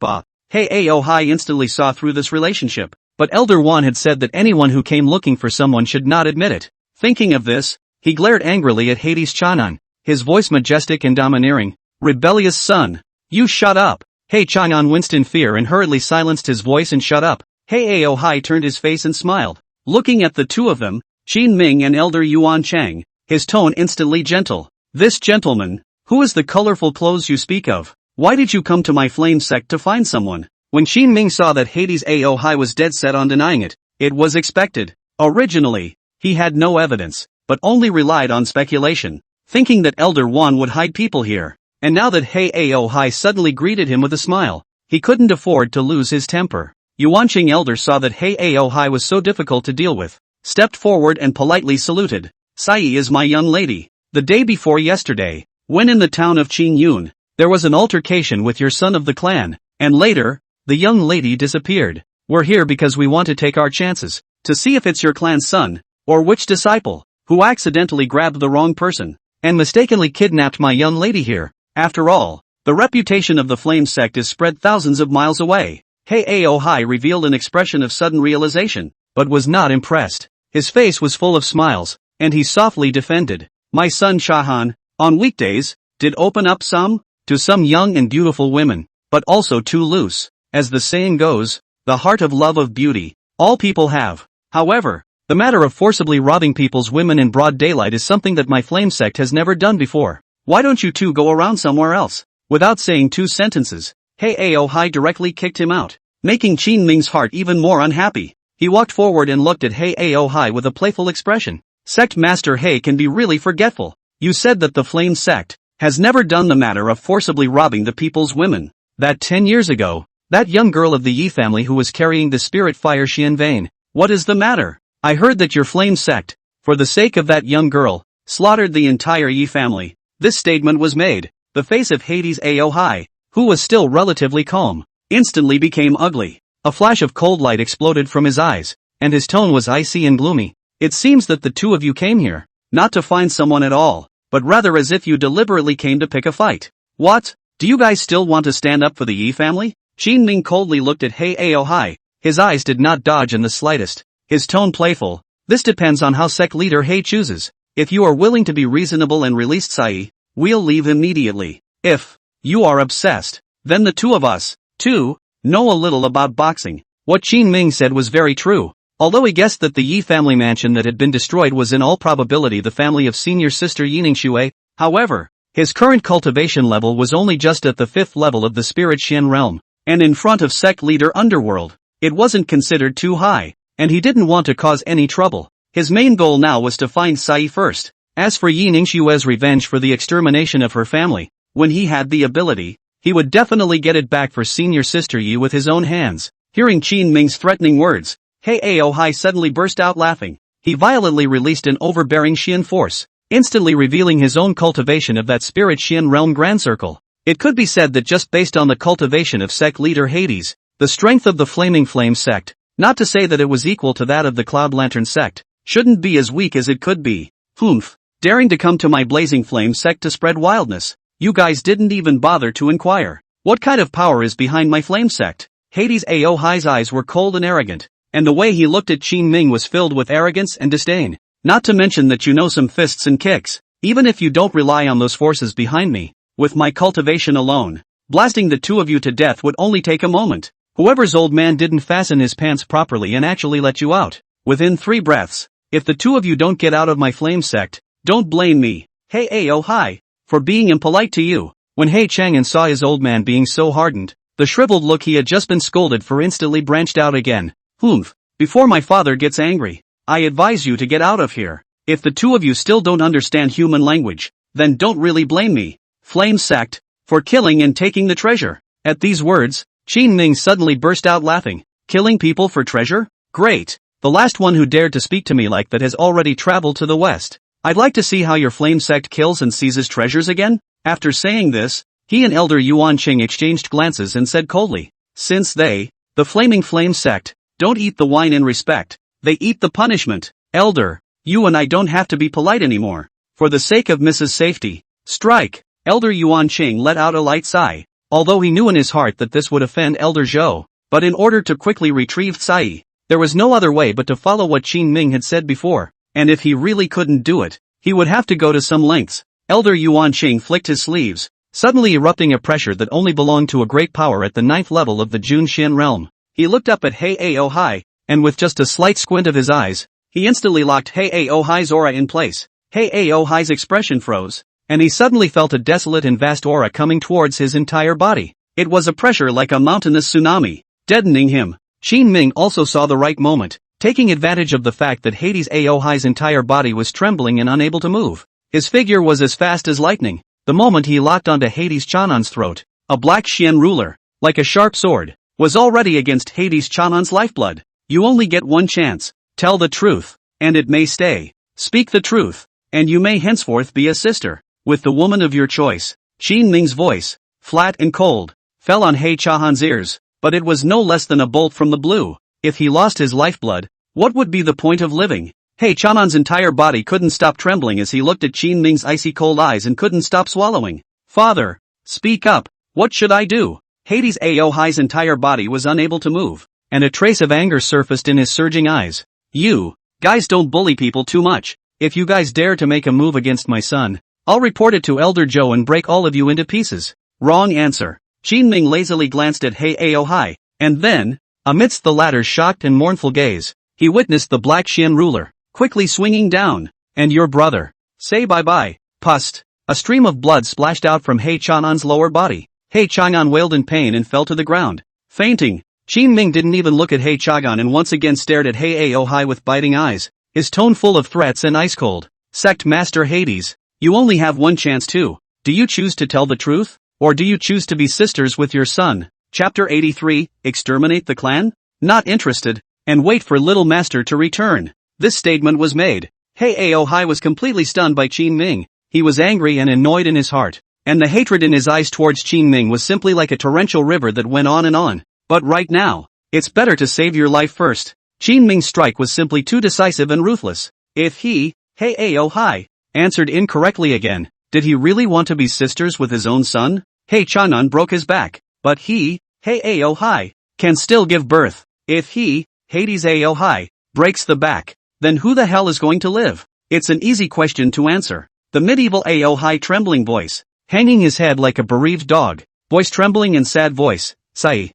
Hei Aohai instantly saw through this relationship, but Elder Wan had said that anyone who came looking for someone should not admit it. Thinking of this, he glared angrily at Hades Chang'an, his voice majestic and domineering. Rebellious son, you shut up. Hei Chang'an winced in fear and hurriedly silenced his voice and shut up. Hei Aohai turned his face and smiled, looking at the two of them, Qin Ming and Elder Yuan Chang, his tone instantly gentle. This gentleman, who is the colorful clothes you speak of? Why did you come to my flame sect to find someone? When Qin Ming saw that Hades Aohai was dead set on denying it, it was expected. Originally, he had no evidence, but only relied on speculation, thinking that Elder Wan would hide people here. And now that Hei Aohai suddenly greeted him with a smile, he couldn't afford to lose his temper. Yuanqing Elder saw that Hei Aohai was so difficult to deal with, stepped forward and politely saluted. Tsai is my young lady. The day before yesterday, when in the town of Qingyun, there was an altercation with your son of the clan, and later, the young lady disappeared. We're here because we want to take our chances, to see if it's your clan's son, or which disciple, who accidentally grabbed the wrong person, and mistakenly kidnapped my young lady here. After all, the reputation of the flame sect is spread thousands of miles away. Hei Aohai revealed an expression of sudden realization, but was not impressed. His face was full of smiles, and he softly defended. My son Shahan, on weekdays, did open up to some young and beautiful women, but also too loose. As the saying goes, the heart of love of beauty, all people have. However, the matter of forcibly robbing people's women in broad daylight is something that my flame sect has never done before. Why don't you two go around somewhere else? Without saying two sentences, Hei Aohai directly kicked him out, making Qin Ming's heart even more unhappy. He walked forward and looked at Hei Aohai with a playful expression. Sect Master Hei can be really forgetful. You said that the flame sect has never done the matter of forcibly robbing the people's women. That 10 years ago, that young girl of the Yi family who was carrying the spirit fire Xian Vane. What is the matter? I heard that your flame sect, for the sake of that young girl, slaughtered the entire Yi family. This statement was made. The face of Hades Aohai, who was still relatively calm, instantly became ugly. A flash of cold light exploded from his eyes, and his tone was icy and gloomy. It seems that the two of you came here, not to find someone at all, but rather as if you deliberately came to pick a fight. What? Do you guys still want to stand up for the Yi family? Qin Ming coldly looked at Hei Aohai. His eyes did not dodge in the slightest. His tone playful. This depends on how sect leader Hei chooses. If you are willing to be reasonable and release Sai, we'll leave immediately. If you are obsessed, then the two of us, too, know a little about boxing. What Qin Ming said was very true. Although he guessed that the Yi family mansion that had been destroyed was in all probability the family of senior sister Yiningsue, however, his current cultivation level was only just at the 5th level of the spirit Xian realm, and in front of sect leader Underworld, it wasn't considered too high, and he didn't want to cause any trouble. His main goal now was to find Sai first. As for Yiningsue's revenge for the extermination of her family, when he had the ability, he would definitely get it back for senior sister Yi with his own hands. Hearing Qin Ming's threatening words, Hei Aohai suddenly burst out laughing. He violently released an overbearing Xian force, instantly revealing his own cultivation of that spirit Xian realm grand circle. It could be said that just based on the cultivation of sect leader Hades, the strength of the Flaming Flame sect, not to say that it was equal to that of the Cloud Lantern sect, shouldn't be as weak as it could be. Humph, daring to come to my Blazing Flame sect to spread wildness. You guys didn't even bother to inquire. What kind of power is behind my flame sect? Hades Aohai's eyes were cold and arrogant, and the way he looked at Qin Ming was filled with arrogance and disdain. Not to mention that you know some fists and kicks, even if you don't rely on those forces behind me. With my cultivation alone, blasting the two of you to death would only take a moment. Whoever's old man didn't fasten his pants properly and actually let you out. Within 3 breaths, if the two of you don't get out of my flame sect, don't blame me, Hei Aohai, for being impolite to you. When Hei Chang'an saw his old man being so hardened, the shriveled look he had just been scolded for instantly branched out again. Humph, before my father gets angry, I advise you to get out of here. If the two of you still don't understand human language, then don't really blame me, Flame Sect, for killing and taking the treasure. At these words, Qin Ming suddenly burst out laughing. Killing people for treasure? Great. The last one who dared to speak to me like that has already traveled to the west. I'd like to see how your Flame Sect kills and seizes treasures again. After saying this, he and Elder Yuan Qing exchanged glances and said coldly, since they, the Flaming Flame Sect, don't eat the wine in respect, they eat the punishment. Elder, you and I don't have to be polite anymore. For the sake of Mrs. Safety, strike. Elder Yuan Qing let out a light sigh, although he knew in his heart that this would offend Elder Zhou, but in order to quickly retrieve Sai, there was no other way but to follow what Qin Ming had said before, and if he really couldn't do it, he would have to go to some lengths. Elder Yuan Qing flicked his sleeves, suddenly erupting a pressure that only belonged to a great power at the 9th level of the Jun Xian realm. He looked up at Hei Aohai, and with just a slight squint of his eyes, he instantly locked Hei Aohai's aura in place. Hei Aohai's expression froze, and he suddenly felt a desolate and vast aura coming towards his entire body. It was a pressure like a mountainous tsunami, deadening him. Qin Ming also saw the right moment, taking advantage of the fact that Hades Aohai's entire body was trembling and unable to move. His figure was as fast as lightning. The moment he locked onto Hades Chanan's throat, a black Xian ruler, like a sharp sword, was already against Hades Chanan's lifeblood. You only get one chance. Tell the truth, and it may stay. Speak the truth, and you may henceforth be a sister with the woman of your choice. Qin Ming's voice, flat and cold, fell on Hei Chahan's ears, but it was no less than a bolt from the blue. If he lost his lifeblood, what would be the point of living? Hei Chanan's entire body couldn't stop trembling as he looked at Qin Ming's icy cold eyes and couldn't stop swallowing. Father, speak up, what should I do? Hades Aohai's entire body was unable to move, and a trace of anger surfaced in his surging eyes. You guys don't bully people too much. If you guys dare to make a move against my son, I'll report it to Elder Zhou and break all of you into pieces. Wrong answer. Qin Ming lazily glanced at Hei Aohai, and then, amidst the latter's shocked and mournful gaze, he witnessed the black Xian ruler, quickly swinging down. And your brother. Say bye-bye. Pust. A stream of blood splashed out from Hei Chanan's lower body. Hei Chang'an wailed in pain and fell to the ground, fainting. Qin Ming didn't even look at Hei Chang'an and once again stared at Hei Aohai with biting eyes, his tone full of threats and ice cold. Sect Master Hades, you only have one chance too. Do you choose to tell the truth, or do you choose to be sisters with your son? Chapter 83, Exterminate the Clan? Not interested, and wait for Little Master to return. This statement was made. Hei Aohai was completely stunned by Qin Ming. He was angry and annoyed in his heart, and the hatred in his eyes towards Qin Ming was simply like a torrential river that went on and on. But right now, it's better to save your life first. Qin Ming's strike was simply too decisive and ruthless. If he, Hei Aohai, answered incorrectly again. Did he really want to be sisters with his own son? Hey Chanan broke his back, but he, hey Aohai, can still give birth. If he, Hades Aohai, breaks the back, then who the hell is going to live? It's an easy question to answer. The medieval Aohai trembling voice, hanging his head like a bereaved dog, voice trembling and sad voice, Sai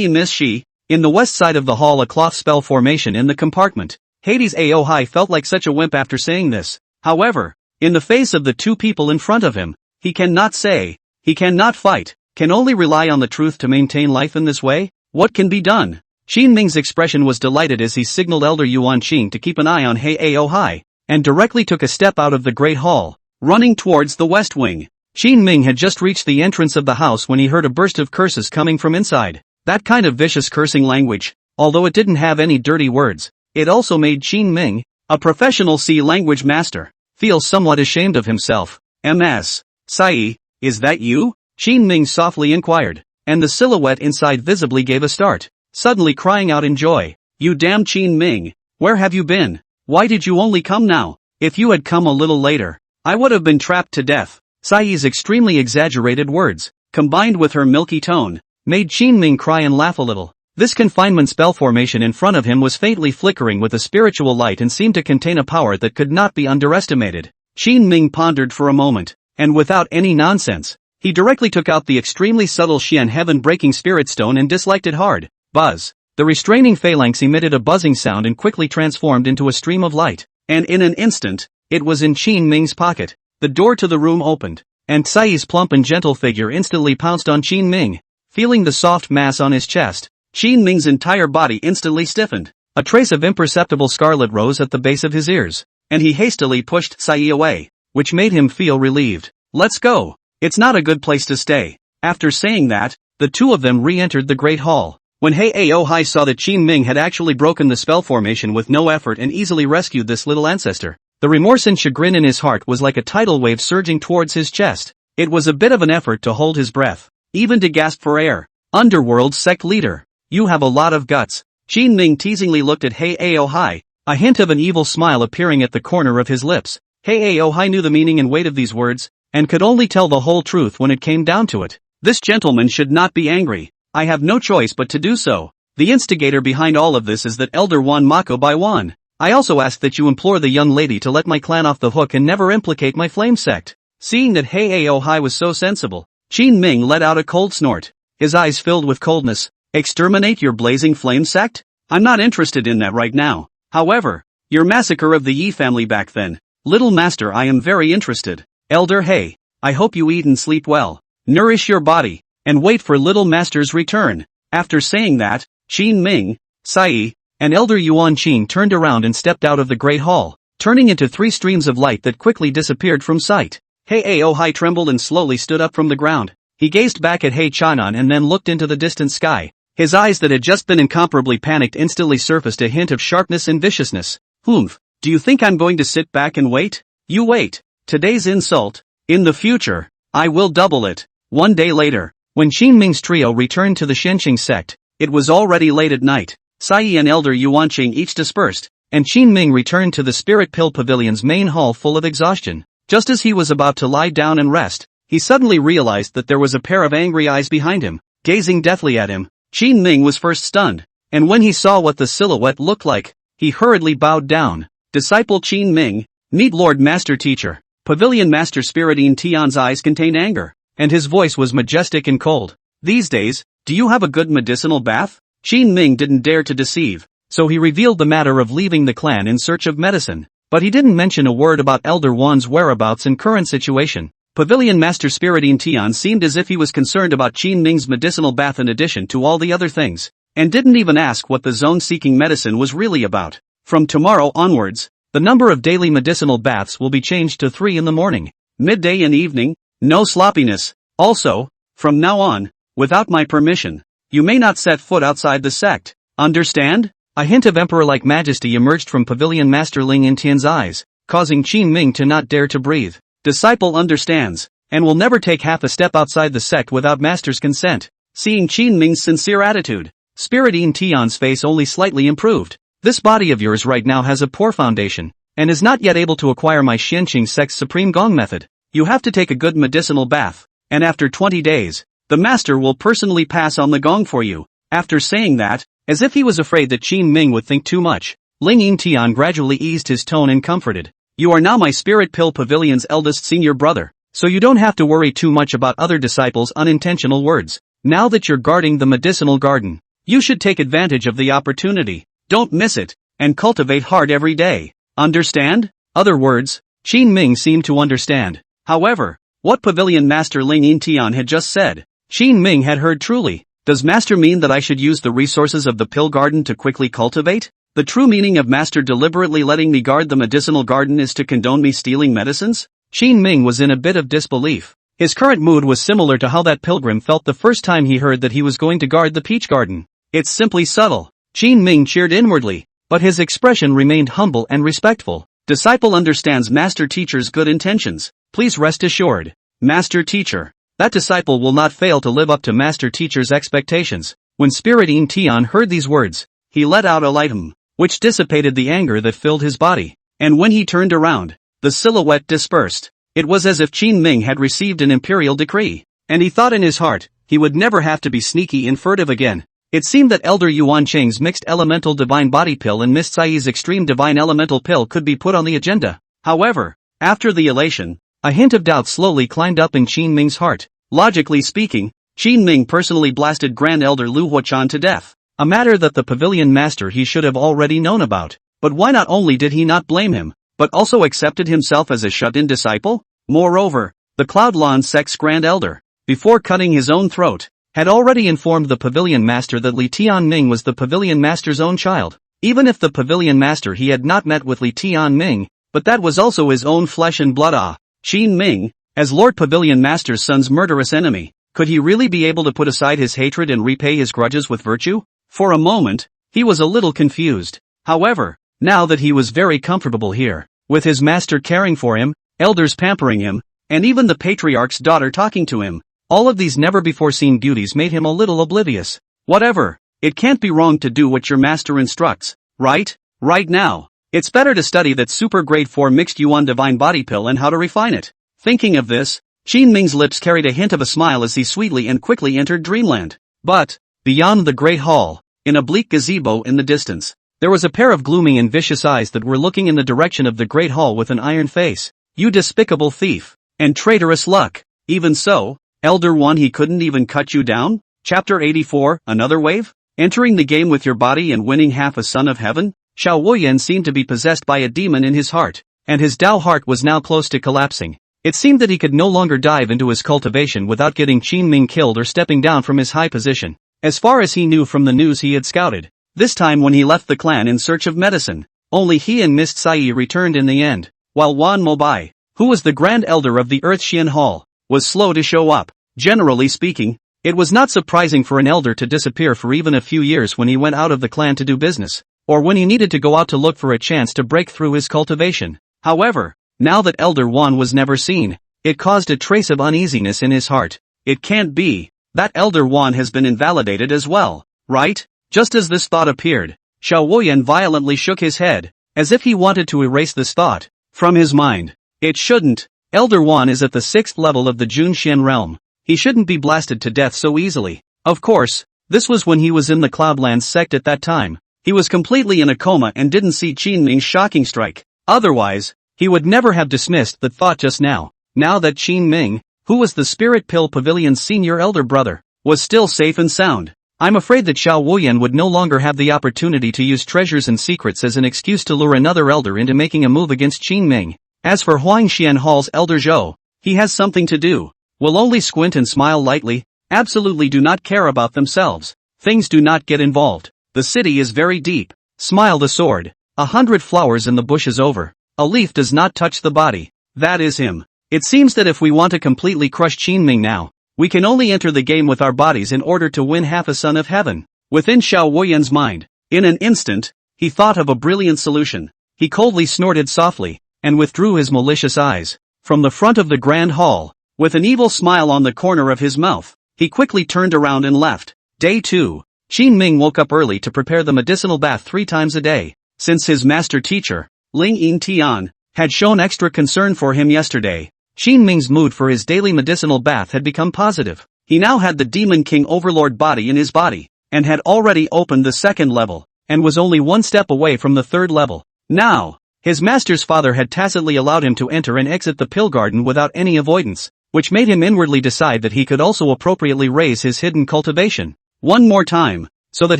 miss she. In the west side of the hall, a cloth spell formation in the compartment. Hades Aohai felt like such a wimp after saying this. However, in the face of the two people in front of him, he cannot say, he cannot fight, can only rely on the truth to maintain life in this way. What can be done? Qin Ming's expression was delighted as he signaled Elder Yuan Qing to keep an eye on Hei Aohai, and directly took a step out of the great hall, running towards the west wing. Qin Ming had just reached the entrance of the house when he heard a burst of curses coming from inside. That kind of vicious cursing language, although it didn't have any dirty words, it also made Qin Ming, a professional C language master, feel somewhat ashamed of himself. Ms. Sai, is that you? Qin Ming softly inquired, and the silhouette inside visibly gave a start, suddenly crying out in joy. You damn Qin Ming, where have you been? Why did you only come now? If you had come a little later, I would have been trapped to death. Sai's extremely exaggerated words, combined with her milky tone, made Qin Ming cry and laugh a little. This confinement spell formation in front of him was faintly flickering with a spiritual light and seemed to contain a power that could not be underestimated. Qin Ming pondered for a moment, and without any nonsense, he directly took out the extremely subtle Xian heaven-breaking spirit stone and disliked it hard. Buzz. The restraining phalanx emitted a buzzing sound and quickly transformed into a stream of light, and in an instant, it was in Qin Ming's pocket. The door to the room opened, and Sai's plump and gentle figure instantly pounced on Qin Ming. Feeling the soft mass on his chest, Qin Ming's entire body instantly stiffened. A trace of imperceptible scarlet rose at the base of his ears, and he hastily pushed Sai away, which made him feel relieved. Let's go. It's not a good place to stay. After saying that, the two of them re-entered the great hall. When Hei Aohai saw that Qin Ming had actually broken the spell formation with no effort and easily rescued this little ancestor, the remorse and chagrin in his heart was like a tidal wave surging towards his chest. It was a bit of an effort to hold his breath, even to gasp for air. Underworld sect leader, you have a lot of guts. Qin Ming teasingly looked at Hei Aohai, a hint of an evil smile appearing at the corner of his lips. Hei Aohai knew the meaning and weight of these words, and could only tell the whole truth when it came down to it. This gentleman should not be angry. I have no choice but to do so. The instigator behind all of this is that Elder Wan Mako by Wan. I also ask that you implore the young lady to let my clan off the hook and never implicate my flame sect. Seeing that Hei Aohai was so sensible, Qin Ming let out a cold snort, his eyes filled with coldness. Exterminate your blazing flame sect? I'm not interested in that right now. However, your massacre of the Yi family back then, little master, I am very interested. Elder Hei, I hope you eat and sleep well, nourish your body, and wait for little master's return. After saying that, Qin Ming, Sai, and Elder Yuan Qing turned around and stepped out of the great hall, turning into three streams of light that quickly disappeared from sight. Hei Aohai trembled and slowly stood up from the ground. He gazed back at Hei Chanan and then looked into the distant sky. His eyes that had just been incomparably panicked instantly surfaced a hint of sharpness and viciousness. Humph, do you think I'm going to sit back and wait? You wait. Today's insult, in the future, I will double it. One day later, when Qin Ming's trio returned to the Shenqing sect, it was already late at night. Sai and Elder Yuanqing each dispersed, and Qin Ming returned to the Spirit Pill Pavilion's main hall full of exhaustion. Just as he was about to lie down and rest, he suddenly realized that there was a pair of angry eyes behind him, gazing deathly at him. Qin Ming was first stunned, and when he saw what the silhouette looked like, he hurriedly bowed down. Disciple Qin Ming, meet Lord Master Teacher. Pavilion Master Spiritine Tian's eyes contained anger, and his voice was majestic and cold. These days, do you have a good medicinal bath? Qin Ming didn't dare to deceive, so he revealed the matter of leaving the clan in search of medicine, but he didn't mention a word about Elder Wan's whereabouts and current situation. Pavilion Master Spiritine Tian seemed as if he was concerned about Qin Ming's medicinal bath in addition to all the other things, and didn't even ask what the zone-seeking medicine was really about. From tomorrow onwards, the number of daily medicinal baths will be changed to 3 in the morning, midday and evening, no sloppiness. Also, from now on, without my permission, you may not set foot outside the sect. Understand? A hint of emperor-like majesty emerged from Pavilion Master Ling Intian's eyes, causing Qin Ming to not dare to breathe. Disciple understands, and will never take half a step outside the sect without master's consent. Seeing Qin Ming's sincere attitude, Spiritine Tian's face only slightly improved. This body of yours right now has a poor foundation. and is not yet able to acquire my Xianqing Sect's Supreme Gong method. You have to take a good medicinal bath, and after 20 days, the master will personally pass on the gong for you. After saying that, as if he was afraid that Qin Ming would think too much, Ling Yingtian gradually eased his tone and comforted. You are now my Spirit Pill Pavilion's eldest senior brother, so you don't have to worry too much about other disciples' unintentional words. Now that you're guarding the medicinal garden, you should take advantage of the opportunity, don't miss it, and cultivate hard every day. Understand? Other words, Qin Ming seemed to understand. However, what Pavilion Master Ling Yintian had just said, Qin Ming had heard truly. Does Master mean that I should use the resources of the pill garden to quickly cultivate? The true meaning of Master deliberately letting me guard the medicinal garden is to condone me stealing medicines? Qin Ming was in a bit of disbelief. His current mood was similar to how that pilgrim felt the first time he heard that he was going to guard the peach garden. It's simply subtle. Qin Ming cheered inwardly, but his expression remained humble and respectful. Disciple understands Master Teacher's good intentions. Please rest assured, Master Teacher, that disciple will not fail to live up to Master Teacher's expectations. When Spirit Yin Tian heard these words, he let out a light hum, which dissipated the anger that filled his body, and when he turned around, the silhouette dispersed. It was as if Qin Ming had received an imperial decree, and he thought in his heart, he would never have to be sneaky and furtive again. It seemed that Elder Yuan Cheng's mixed elemental divine body pill and Miss Tsai's extreme divine elemental pill could be put on the agenda. However, after the elation, a hint of doubt slowly climbed up in Qin Ming's heart. Logically speaking, Qin Ming personally blasted Grand Elder Lu Huachan to death, a matter that the Pavilion Master he should have already known about. But why not only did he not blame him, but also accepted himself as a shut-in disciple? Moreover, the Cloudlawn Sect's Grand Elder, before cutting his own throat, had already informed the Pavilion Master that Li Tianming was the Pavilion Master's own child. Even if the Pavilion Master he had not met with Li Tianming, but that was also his own flesh and blood. Qin Ming, as Lord Pavilion Master's son's murderous enemy, could he really be able to put aside his hatred and repay his grudges with virtue? For a moment, he was a little confused. However, now that he was very comfortable here, with his master caring for him, elders pampering him, and even the patriarch's daughter talking to him, all of these never-before-seen beauties made him a little oblivious. Whatever, it can't be wrong to do what your master instructs, right? Right now, it's better to study that super grade 4 mixed Yuan divine body pill and how to refine it. Thinking of this, Qin Ming's lips carried a hint of a smile as he sweetly and quickly entered Dreamland. But, beyond the great hall, in a bleak gazebo in the distance, there was a pair of gloomy and vicious eyes that were looking in the direction of the great hall with an iron face. You despicable thief, and traitorous luck. Even so, Elder One, he couldn't even cut you down? Chapter 84, Another Wave? Entering the game with your body and winning half a son of heaven? Xiao Wuyan seemed to be possessed by a demon in his heart, and his Dao heart was now close to collapsing. It seemed that he could no longer dive into his cultivation without getting Qin Ming killed or stepping down from his high position. As far as he knew from the news he had scouted, this time when he left the clan in search of medicine, only he and Miss Tsai returned in the end, while Wan Mobai, who was the Grand Elder of the Earth Xian Hall, was slow to show up. Generally speaking, it was not surprising for an elder to disappear for even a few years when he went out of the clan to do business, or when he needed to go out to look for a chance to break through his cultivation. However, now that Elder Wan was never seen, it caused a trace of uneasiness in his heart. It can't be. That Elder Wan has been invalidated as well, right? Just as this thought appeared, Xiao Wuyan violently shook his head, as if he wanted to erase this thought from his mind. It shouldn't. Elder Wan is at the 6th level of the Junxian realm. He shouldn't be blasted to death so easily. Of course, this was when he was in the Cloudlands sect at that time. He was completely in a coma and didn't see Qin Ming's shocking strike. Otherwise, he would never have dismissed the thought just now. Now that Qin Ming, who was the Spirit Pill Pavilion's senior elder brother, was still safe and sound, I'm afraid that Xiao Wuyan would no longer have the opportunity to use treasures and secrets as an excuse to lure another elder into making a move against Qin Ming. As for Huangxian Hall's Elder Zhou, he has something to do. Will only squint and smile lightly, absolutely do not care about themselves. Things do not get involved. The city is very deep. Smile the sword. 100 flowers in the bushes over. A leaf does not touch the body. That is him. It seems that if we want to completely crush Qin Ming now, we can only enter the game with our bodies in order to win half a son of heaven. Within Xiao Wuyan's mind, in an instant, he thought of a brilliant solution. He coldly snorted softly, and withdrew his malicious eyes. From the front of the grand hall, with an evil smile on the corner of his mouth, he quickly turned around and left. Day 2. Qin Ming woke up early to prepare the medicinal bath 3 times a day. Since his master teacher, Ling Yin Tian, had shown extra concern for him yesterday. Qin Ming's mood for his daily medicinal bath had become positive. He now had the Demon King Overlord body in his body, and had already opened the second level, and was only one step away from the third level. Now, his master's father had tacitly allowed him to enter and exit the pill garden without any avoidance, which made him inwardly decide that he could also appropriately raise his hidden cultivation one more time, so that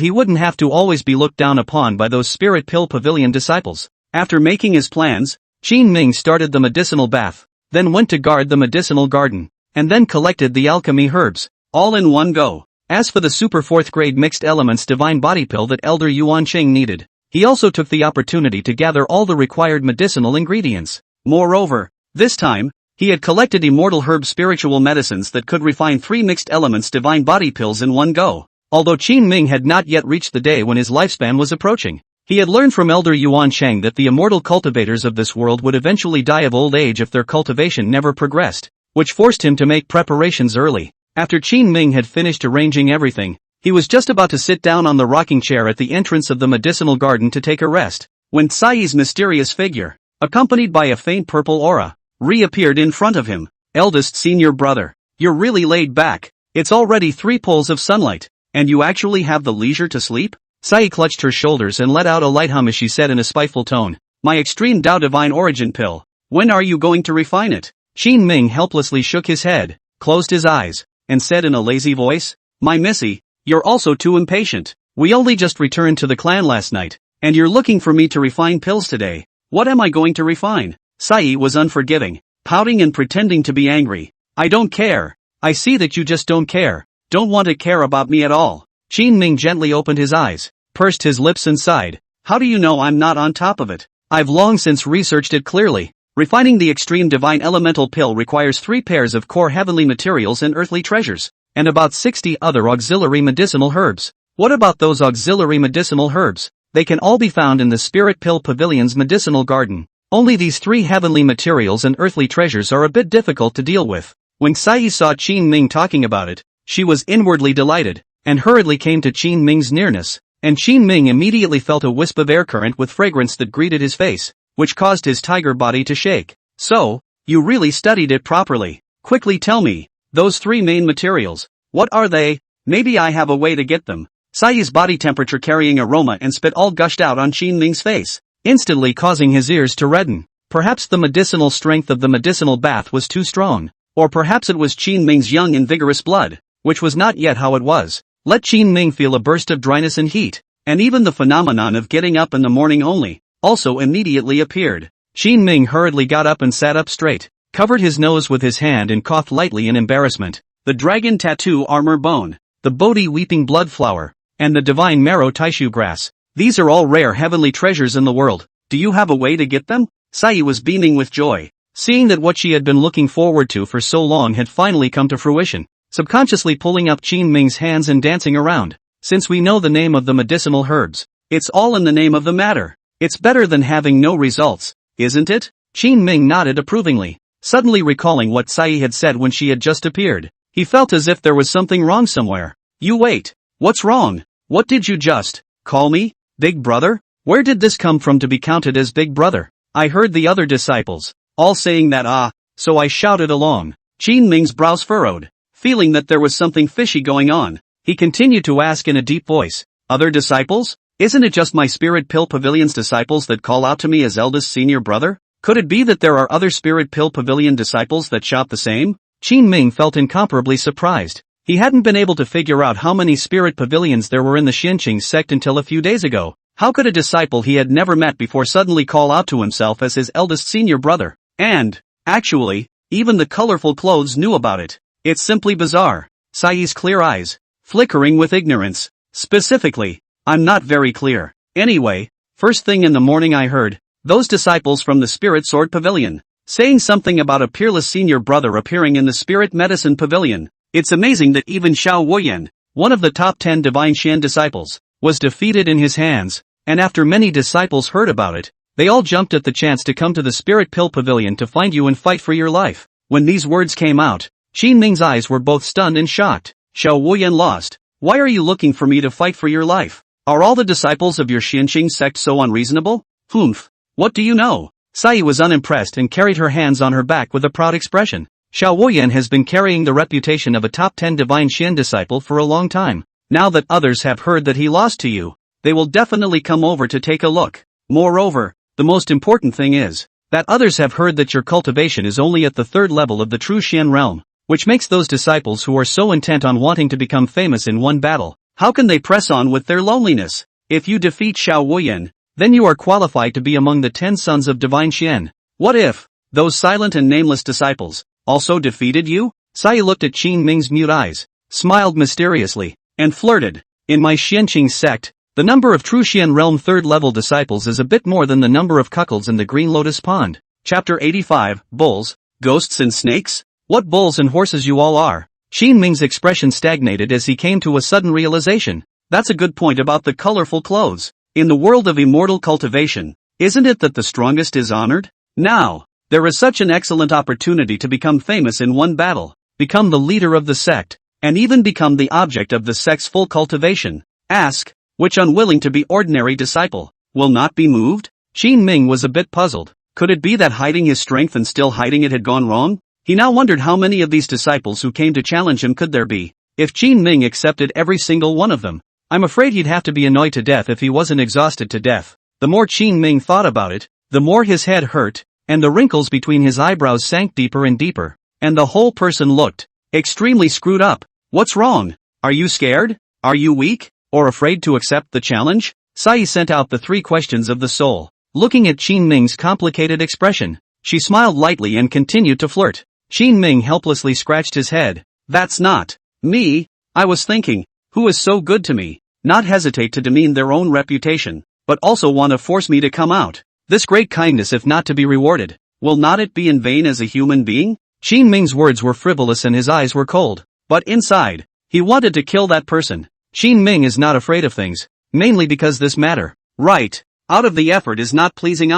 he wouldn't have to always be looked down upon by those Spirit Pill Pavilion disciples. After making his plans, Qin Ming started the medicinal bath, then went to guard the medicinal garden, and then collected the alchemy herbs, all in one go. As for the super 4th grade mixed elements divine body pill that Elder Yuan Cheng needed, he also took the opportunity to gather all the required medicinal ingredients. Moreover, this time, he had collected immortal herb spiritual medicines that could refine 3 mixed elements divine body pills in one go. Although Qin Ming had not yet reached the day when his lifespan was approaching, he had learned from Elder Yuan Cheng that the immortal cultivators of this world would eventually die of old age if their cultivation never progressed, which forced him to make preparations early. After Qin Ming had finished arranging everything, he was just about to sit down on the rocking chair at the entrance of the medicinal garden to take a rest, when Tsai's mysterious figure, accompanied by a faint purple aura, reappeared in front of him. Eldest senior brother, you're really laid back. It's already 3 poles of sunlight, and you actually have the leisure to sleep? Tsai clutched her shoulders and let out a light hum as she said in a spiteful tone, my extreme Tao divine origin pill, when are you going to refine it? Qin Ming helplessly shook his head, closed his eyes, and said in a lazy voice, my missy, you're also too impatient. We only just returned to the clan last night, and you're looking for me to refine pills today. What am I going to refine? Tsai was unforgiving, pouting and pretending to be angry. I don't care. I see that you just don't care. Don't want to care about me at all. Qin Ming gently opened his eyes, pursed his lips and sighed. How do you know I'm not on top of it? I've long since researched it clearly. Refining the extreme divine elemental pill requires 3 pairs of core heavenly materials and earthly treasures, and about 60 other auxiliary medicinal herbs. What about those auxiliary medicinal herbs? They can all be found in the Spirit Pill Pavilion's medicinal garden. Only these 3 heavenly materials and earthly treasures are a bit difficult to deal with. When Tsai saw Qin Ming talking about it, she was inwardly delighted, and hurriedly came to Qin Ming's nearness, and Qin Ming immediately felt a wisp of air current with fragrance that greeted his face, which caused his tiger body to shake. So, you really studied it properly. Quickly tell me, those 3 main materials, what are they? Maybe I have a way to get them. Tsai's body temperature carrying aroma and spit all gushed out on Qin Ming's face, instantly causing his ears to redden. Perhaps the medicinal strength of the medicinal bath was too strong, or perhaps it was Qin Ming's young and vigorous blood, which was not yet how it was. Let Qin Ming feel a burst of dryness and heat, and even the phenomenon of getting up in the morning only, also immediately appeared. Qin Ming hurriedly got up and sat up straight, covered his nose with his hand and coughed lightly in embarrassment. The dragon tattoo armor bone, the Bodhi weeping blood flower, and the divine marrow tissue grass. These are all rare heavenly treasures in the world. Do you have a way to get them? Tsai was beaming with joy, seeing that what she had been looking forward to for so long had finally come to fruition, subconsciously pulling up Qin Ming's hands and dancing around. Since we know the name of the medicinal herbs, it's all in the name of the matter. It's better than having no results, isn't it? Qin Ming nodded approvingly, suddenly recalling what Tsai had said when she had just appeared. He felt as if there was something wrong somewhere. You wait. What's wrong? What did you just call me? Big brother? Where did this come from to be counted as big brother? I heard the other disciples all saying that so I shouted along. Qin Ming's brows furrowed, feeling that there was something fishy going on. He continued to ask in a deep voice, other disciples? Isn't it just my Spirit Pill Pavilion's disciples that call out to me as eldest senior brother? Could it be that there are other Spirit Pill Pavilion disciples that shout the same? Qin Ming felt incomparably surprised. He hadn't been able to figure out how many Spirit Pavilions there were in the Xianqing sect until a few days ago. How could a disciple he had never met before suddenly call out to himself as his eldest senior brother? And, actually, even the colorful clothes knew about it. It's simply bizarre. Tsai's clear eyes, flickering with ignorance. Specifically, I'm not very clear. Anyway, first thing in the morning I heard those disciples from the Spirit Sword Pavilion saying something about a peerless senior brother appearing in the Spirit Medicine Pavilion. It's amazing that even Xiao Wuyan, one of the top 10 Divine Xian disciples, was defeated in his hands, and after many disciples heard about it, they all jumped at the chance to come to the Spirit Pill Pavilion to find you and fight for your life. When these words came out, Qin Ming's eyes were both stunned and shocked. Xiao Wuyan lost. Why are you looking for me to fight for your life? Are all the disciples of your Xianqing sect so unreasonable? Humph. What do you know? Sai was unimpressed and carried her hands on her back with a proud expression. Xiao Woyan has been carrying the reputation of a top 10 divine Xian disciple for a long time. Now that others have heard that he lost to you, they will definitely come over to take a look. Moreover, the most important thing is that others have heard that your cultivation is only at the 3rd level of the true Xian realm, which makes those disciples who are so intent on wanting to become famous in one battle, how can they press on with their loneliness? If you defeat Xiao Woyan, then you are qualified to be among the 10 sons of divine Xian. What if those silent and nameless disciples also defeated you? Sai looked at Qin Ming's mute eyes, smiled mysteriously, and flirted. In my Xianqing sect, the number of true Xian realm 3rd level disciples is a bit more than the number of cuckolds in the Green Lotus Pond. Chapter 85, Bulls, Ghosts and Snakes? What bulls and horses you all are. Qin Ming's expression stagnated as he came to a sudden realization. That's a good point about the colorful clothes. In the world of immortal cultivation, isn't it that the strongest is honored? Now, there is such an excellent opportunity to become famous in one battle, become the leader of the sect, and even become the object of the sect's full cultivation. Ask, which unwilling to be ordinary disciple, will not be moved? Qin Ming was a bit puzzled. Could it be that hiding his strength and still hiding it had gone wrong? He now wondered how many of these disciples who came to challenge him could there be. If Qin Ming accepted every single one of them, I'm afraid he'd have to be annoyed to death if he wasn't exhausted to death. The more Qin Ming thought about it, the more his head hurt, and the wrinkles between his eyebrows sank deeper and deeper, and the whole person looked extremely screwed up. What's wrong? Are you scared? Are you weak? Or afraid to accept the challenge? Sai sent out the 3 questions of the soul. Looking at Qin Ming's complicated expression, she smiled lightly and continued to flirt. Qin Ming helplessly scratched his head. That's not me. I was thinking, who is so good to me, not hesitate to demean their own reputation, but also want to force me to come out. This great kindness, if not to be rewarded, will not it be in vain as a human being? Qin Ming's words were frivolous and his eyes were cold, but inside, he wanted to kill that person. Qin Ming is not afraid of things, mainly because this matter, right, out of the effort is not pleasing.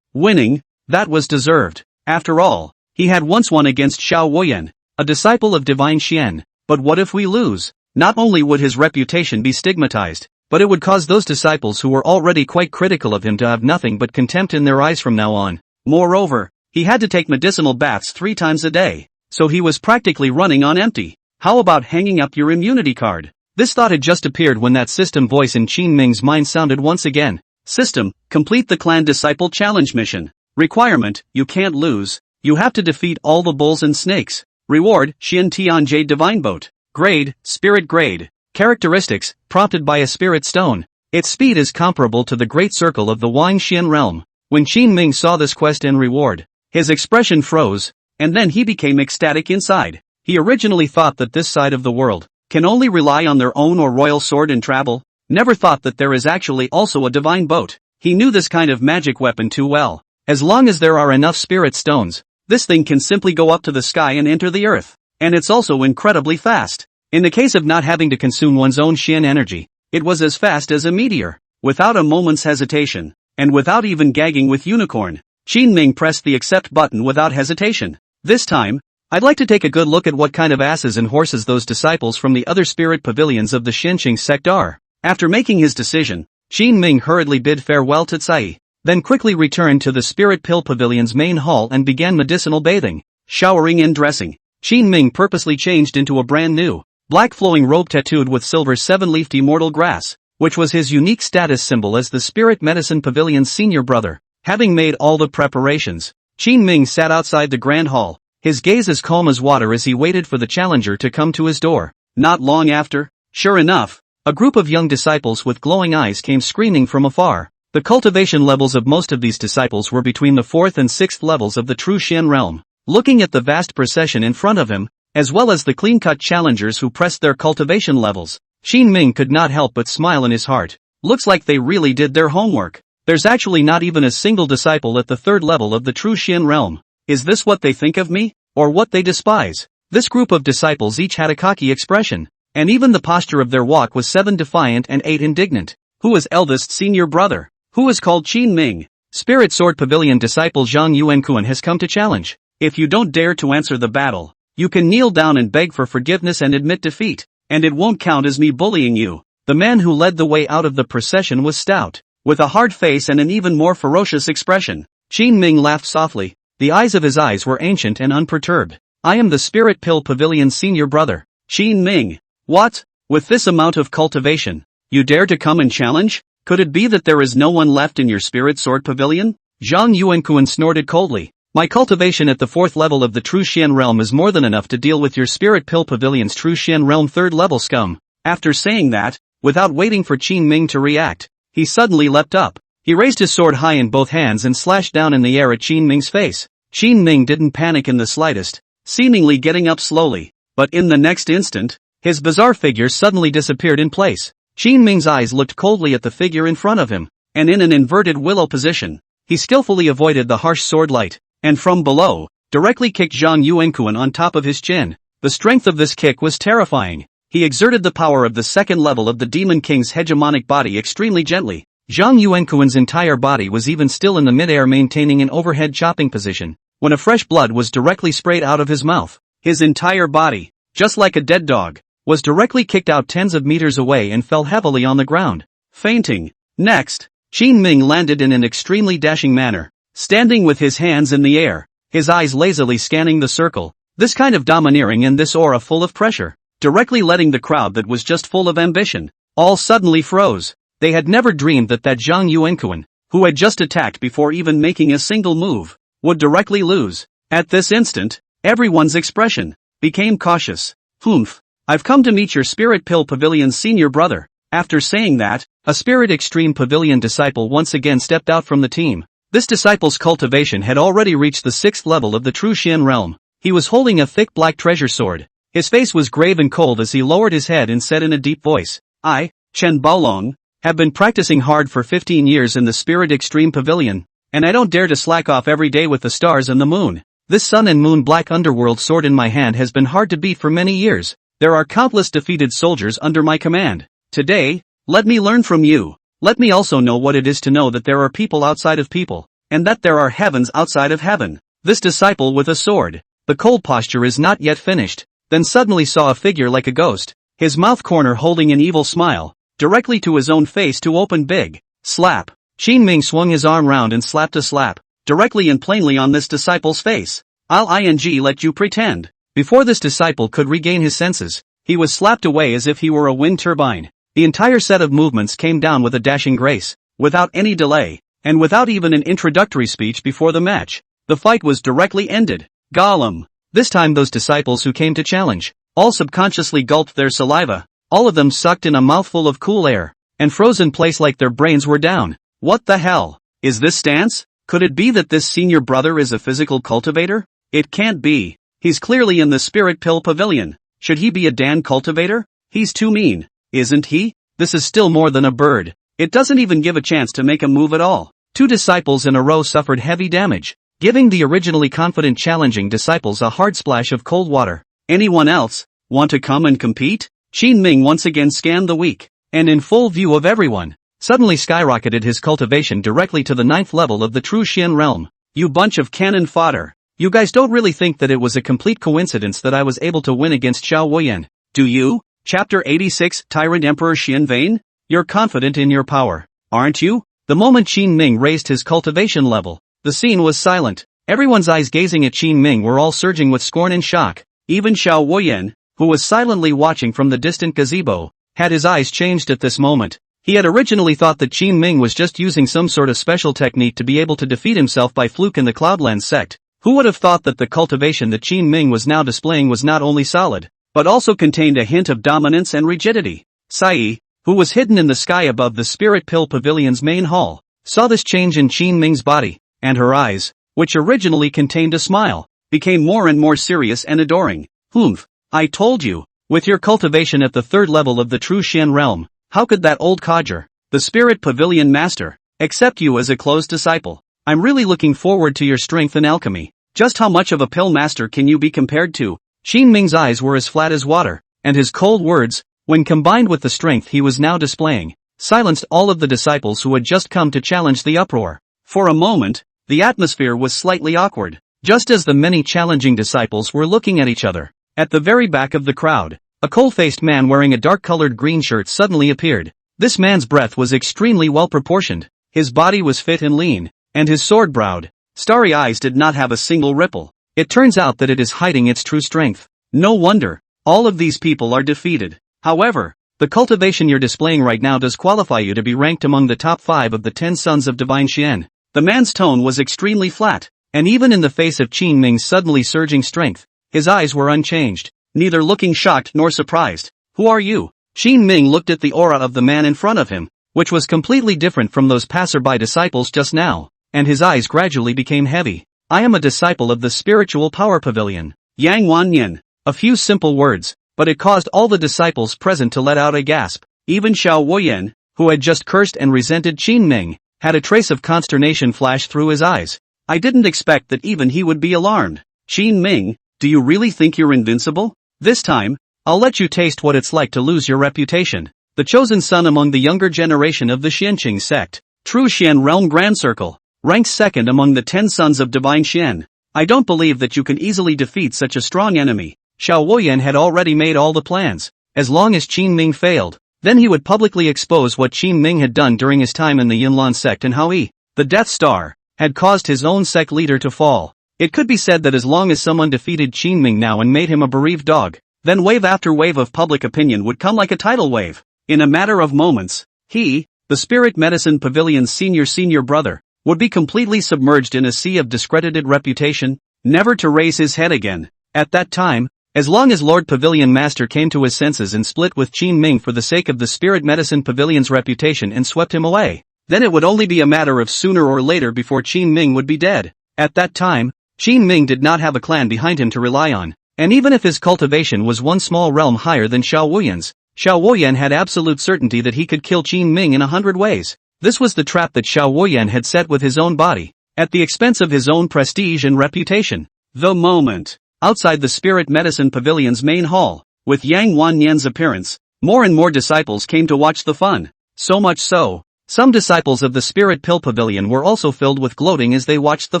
Winning, that was deserved. After all, he had once won against Xiao Woyan, a disciple of divine Xian, but what if we lose? Not only would his reputation be stigmatized, but it would cause those disciples who were already quite critical of him to have nothing but contempt in their eyes from now on. Moreover, he had to take medicinal baths 3 times a day, so he was practically running on empty. How about hanging up your immunity card? This thought had just appeared when that system voice in Qin Ming's mind sounded once again. System, complete the clan disciple challenge mission. Requirement, you can't lose. You have to defeat all the bulls and snakes. Reward, Xian Tianjie Divine Boat. Grade, Spirit Grade. Characteristics, prompted by a spirit stone. Its speed is comparable to the Great Circle of the Wang Xian realm. When Qin Ming saw this quest and reward, his expression froze, and then he became ecstatic inside. He originally thought that this side of the world can only rely on their own or royal sword and travel, never thought that there is actually also a divine boat. He knew this kind of magic weapon too well. As long as there are enough spirit stones, this thing can simply go up to the sky and enter the earth. And it's also incredibly fast. In the case of not having to consume one's own Xian energy, it was as fast as a meteor. Without a moment's hesitation, and without even gagging with unicorn, Qin Ming pressed the accept button without hesitation. This time, I'd like to take a good look at what kind of asses and horses those disciples from the other spirit pavilions of the Xianqing sect are. After making his decision, Qin Ming hurriedly bid farewell to Tsai, then quickly returned to the Spirit Pill Pavilion's main hall and began medicinal bathing, showering and dressing. Qin Ming purposely changed into a brand new, black flowing robe tattooed with silver 7-leafed immortal grass, which was his unique status symbol as the Spirit Medicine Pavilion's senior brother. Having made all the preparations, Qin Ming sat outside the grand hall, his gaze as calm as water as he waited for the challenger to come to his door. Not long after, sure enough, a group of young disciples with glowing eyes came screaming from afar. The cultivation levels of most of these disciples were between the 4th and 6th levels of the true Xian realm. Looking at the vast procession in front of him, as well as the clean-cut challengers who pressed their cultivation levels, Qin Ming could not help but smile in his heart. Looks like they really did their homework. There's actually not even a single disciple at the 3rd level of the true Xian realm. Is this what they think of me? Or what they despise? This group of disciples each had a cocky expression, and even the posture of their walk was 7 defiant and 8 indignant. Who is eldest senior brother? Who is called Qin Ming? Spirit Sword Pavilion disciple Zhang Yuankuan has come to challenge. If you don't dare to answer the battle, you can kneel down and beg for forgiveness and admit defeat, and it won't count as me bullying you. The man who led the way out of the procession was stout, with a hard face and an even more ferocious expression. Qin Ming laughed softly. The eyes of his eyes were ancient and unperturbed. I am the Spirit Pill Pavilion's senior brother. Qin Ming. What? With this amount of cultivation, you dare to come and challenge? Could it be that there is no one left in your Spirit Sword Pavilion? Zhang Yuankuan snorted coldly. My cultivation at the 4th level of the True Xian realm is more than enough to deal with your Spirit Pill Pavilion's True Xian realm 3rd level scum. After saying that, without waiting for Qin Ming to react, he suddenly leapt up. He raised his sword high in both hands and slashed down in the air at Qin Ming's face. Qin Ming didn't panic in the slightest, seemingly getting up slowly, but in the next instant, his bizarre figure suddenly disappeared in place. Qin Ming's eyes looked coldly at the figure in front of him, and in an inverted willow position, he skillfully avoided the harsh sword light, and from below, directly kicked Zhang Yuankuan on top of his chin. The strength of this kick was terrifying. He exerted the power of the 2nd level of the Demon King's hegemonic body extremely gently. Zhang Yuankuan's entire body was even still in the mid-air, maintaining an overhead chopping position, when a fresh blood was directly sprayed out of his mouth. His entire body, just like a dead dog, was directly kicked out tens of meters away and fell heavily on the ground, fainting. Next, Qin Ming landed in an extremely dashing manner, standing with his hands in the air, his eyes lazily scanning the circle. This kind of domineering and this aura full of pressure, directly letting the crowd that was just full of ambition, all suddenly froze. They had never dreamed that Zhang Yuankuan, who had just attacked before even making a single move, would directly lose. At this instant, everyone's expression became cautious. Humph. I've come to meet your Spirit Pill Pavilion's senior brother. After saying that, a Spirit Extreme Pavilion disciple once again stepped out from the team. This disciple's cultivation had already reached the 6th level of the True Xian realm. He was holding a thick black treasure sword. His face was grave and cold as he lowered his head and said in a deep voice, I, Chen Baolong, have been practicing hard for 15 years in the Spirit Extreme Pavilion, and I don't dare to slack off every day with the stars and the moon. This sun and moon black underworld sword in my hand has been hard to beat for many years. There are countless defeated soldiers under my command. Today, let me learn from you. Let me also know what it is to know that there are people outside of people, and that there are heavens outside of heaven. This disciple with a sword, the cold posture is not yet finished, then suddenly saw a figure like a ghost, his mouth corner holding an evil smile, directly to his own face to open big. Slap. Qin Ming swung his arm round and slapped a slap, directly and plainly on this disciple's face. I'll let you pretend. Before this disciple could regain his senses, he was slapped away as if he were a wind turbine. The entire set of movements came down with a dashing grace, without any delay, and without even an introductory speech before the match. The fight was directly ended. Gollum. This time those disciples who came to challenge, all subconsciously gulped their saliva. All of them sucked in a mouthful of cool air, and froze in place like their brains were down. What the hell? Is this stance? Could it be that this senior brother is a physical cultivator? It can't be. He's clearly in the Spirit Pill Pavilion. Should he be a Dan cultivator? He's too mean, isn't he? This is still more than a bird. It doesn't even give a chance to make a move at all. 2 disciples in a row suffered heavy damage, giving the originally confident challenging disciples a hard splash of cold water. Anyone else want to come and compete? Qin Ming once again scanned the weak, and in full view of everyone, suddenly skyrocketed his cultivation directly to the 9th level of the True Xian realm. You bunch of cannon fodder. You guys don't really think that it was a complete coincidence that I was able to win against Xiao Wuyan, do you? Chapter 86 Tyrant Emperor Xian Vane? You're confident in your power, aren't you? The moment Qin Ming raised his cultivation level, the scene was silent. Everyone's eyes gazing at Qin Ming were all surging with scorn and shock. Even Xiao Wuyan, who was silently watching from the distant gazebo, had his eyes changed at this moment. He had originally thought that Qin Ming was just using some sort of special technique to be able to defeat himself by fluke in the Cloudlands sect. Who would have thought that the cultivation that Qin Ming was now displaying was not only solid, but also contained a hint of dominance and rigidity. Sai, who was hidden in the sky above the Spirit Pill Pavilion's main hall, saw this change in Qin Ming's body, and her eyes, which originally contained a smile, became more and more serious and adoring. Humph, I told you, with your cultivation at the 3rd level of the True Xian realm, how could that old codger, the Spirit Pavilion Master, accept you as a closed disciple? I'm really looking forward to your strength in alchemy. Just how much of a pill master can you be compared to? Qin Ming's eyes were as flat as water, and his cold words, when combined with the strength he was now displaying, silenced all of the disciples who had just come to challenge the uproar. For a moment, the atmosphere was slightly awkward, just as the many challenging disciples were looking at each other. At the very back of the crowd, a cold-faced man wearing a dark-colored green shirt suddenly appeared. This man's breath was extremely well-proportioned, His body was fit and lean, and his sword-browed, starry eyes did not have a single ripple. It turns out that it is hiding its true strength. No wonder, all of these people are defeated. However, the cultivation you're displaying right now does qualify you to be ranked among the top 5 of the 10 sons of Divine Xian. The man's tone was extremely flat, and even in the face of Qin Ming's suddenly surging strength, his eyes were unchanged, neither looking shocked nor surprised. Who are you? Qin Ming looked at the aura of the man in front of him, which was completely different from those passerby disciples just now, and his eyes gradually became heavy. I am a disciple of the spiritual power pavilion, Yang Wanyan. A few simple words, but it caused all the disciples present to let out a gasp. Even Xiao Wuyan, who had just cursed and resented Qin Ming, had a trace of consternation flash through his eyes. I didn't expect that even he would be alarmed. Qin Ming, do you really think you're invincible? This time, I'll let you taste what it's like to lose your reputation. The chosen son among the younger generation of the Xianqing sect, True Xian Realm Grand Circle, ranks second among the 10 sons of Divine Xian. I don't believe that you can easily defeat such a strong enemy. Xiao Wuyan had already made all the plans. As long as Qin Ming failed, then he would publicly expose what Qin Ming had done during his time in the Yunlan sect and how he, the Death Star, had caused his own sect leader to fall. It could be said that as long as someone defeated Qin Ming now and made him a bereaved dog, then wave after wave of public opinion would come like a tidal wave. In a matter of moments, he, the Spirit Medicine Pavilion's senior brother, would be completely submerged in a sea of discredited reputation, never to raise his head again. At that time, as long as Lord Pavilion Master came to his senses and split with Qin Ming for the sake of the Spirit Medicine Pavilion's reputation and swept him away, then it would only be a matter of sooner or later before Qin Ming would be dead. At that time, Qin Ming did not have a clan behind him to rely on, and even if his cultivation was one small realm higher than Xiao Wuyan's, Xiao Wuyan had absolute certainty that he could kill Qin Ming in 100 ways. This was the trap that Xiao Wuyan had set with his own body, at the expense of his own prestige and reputation. The moment, outside the Spirit Medicine Pavilion's main hall, with Yang Wanyan's appearance, more and more disciples came to watch the fun. So much so, some disciples of the Spirit Pill Pavilion were also filled with gloating as they watched the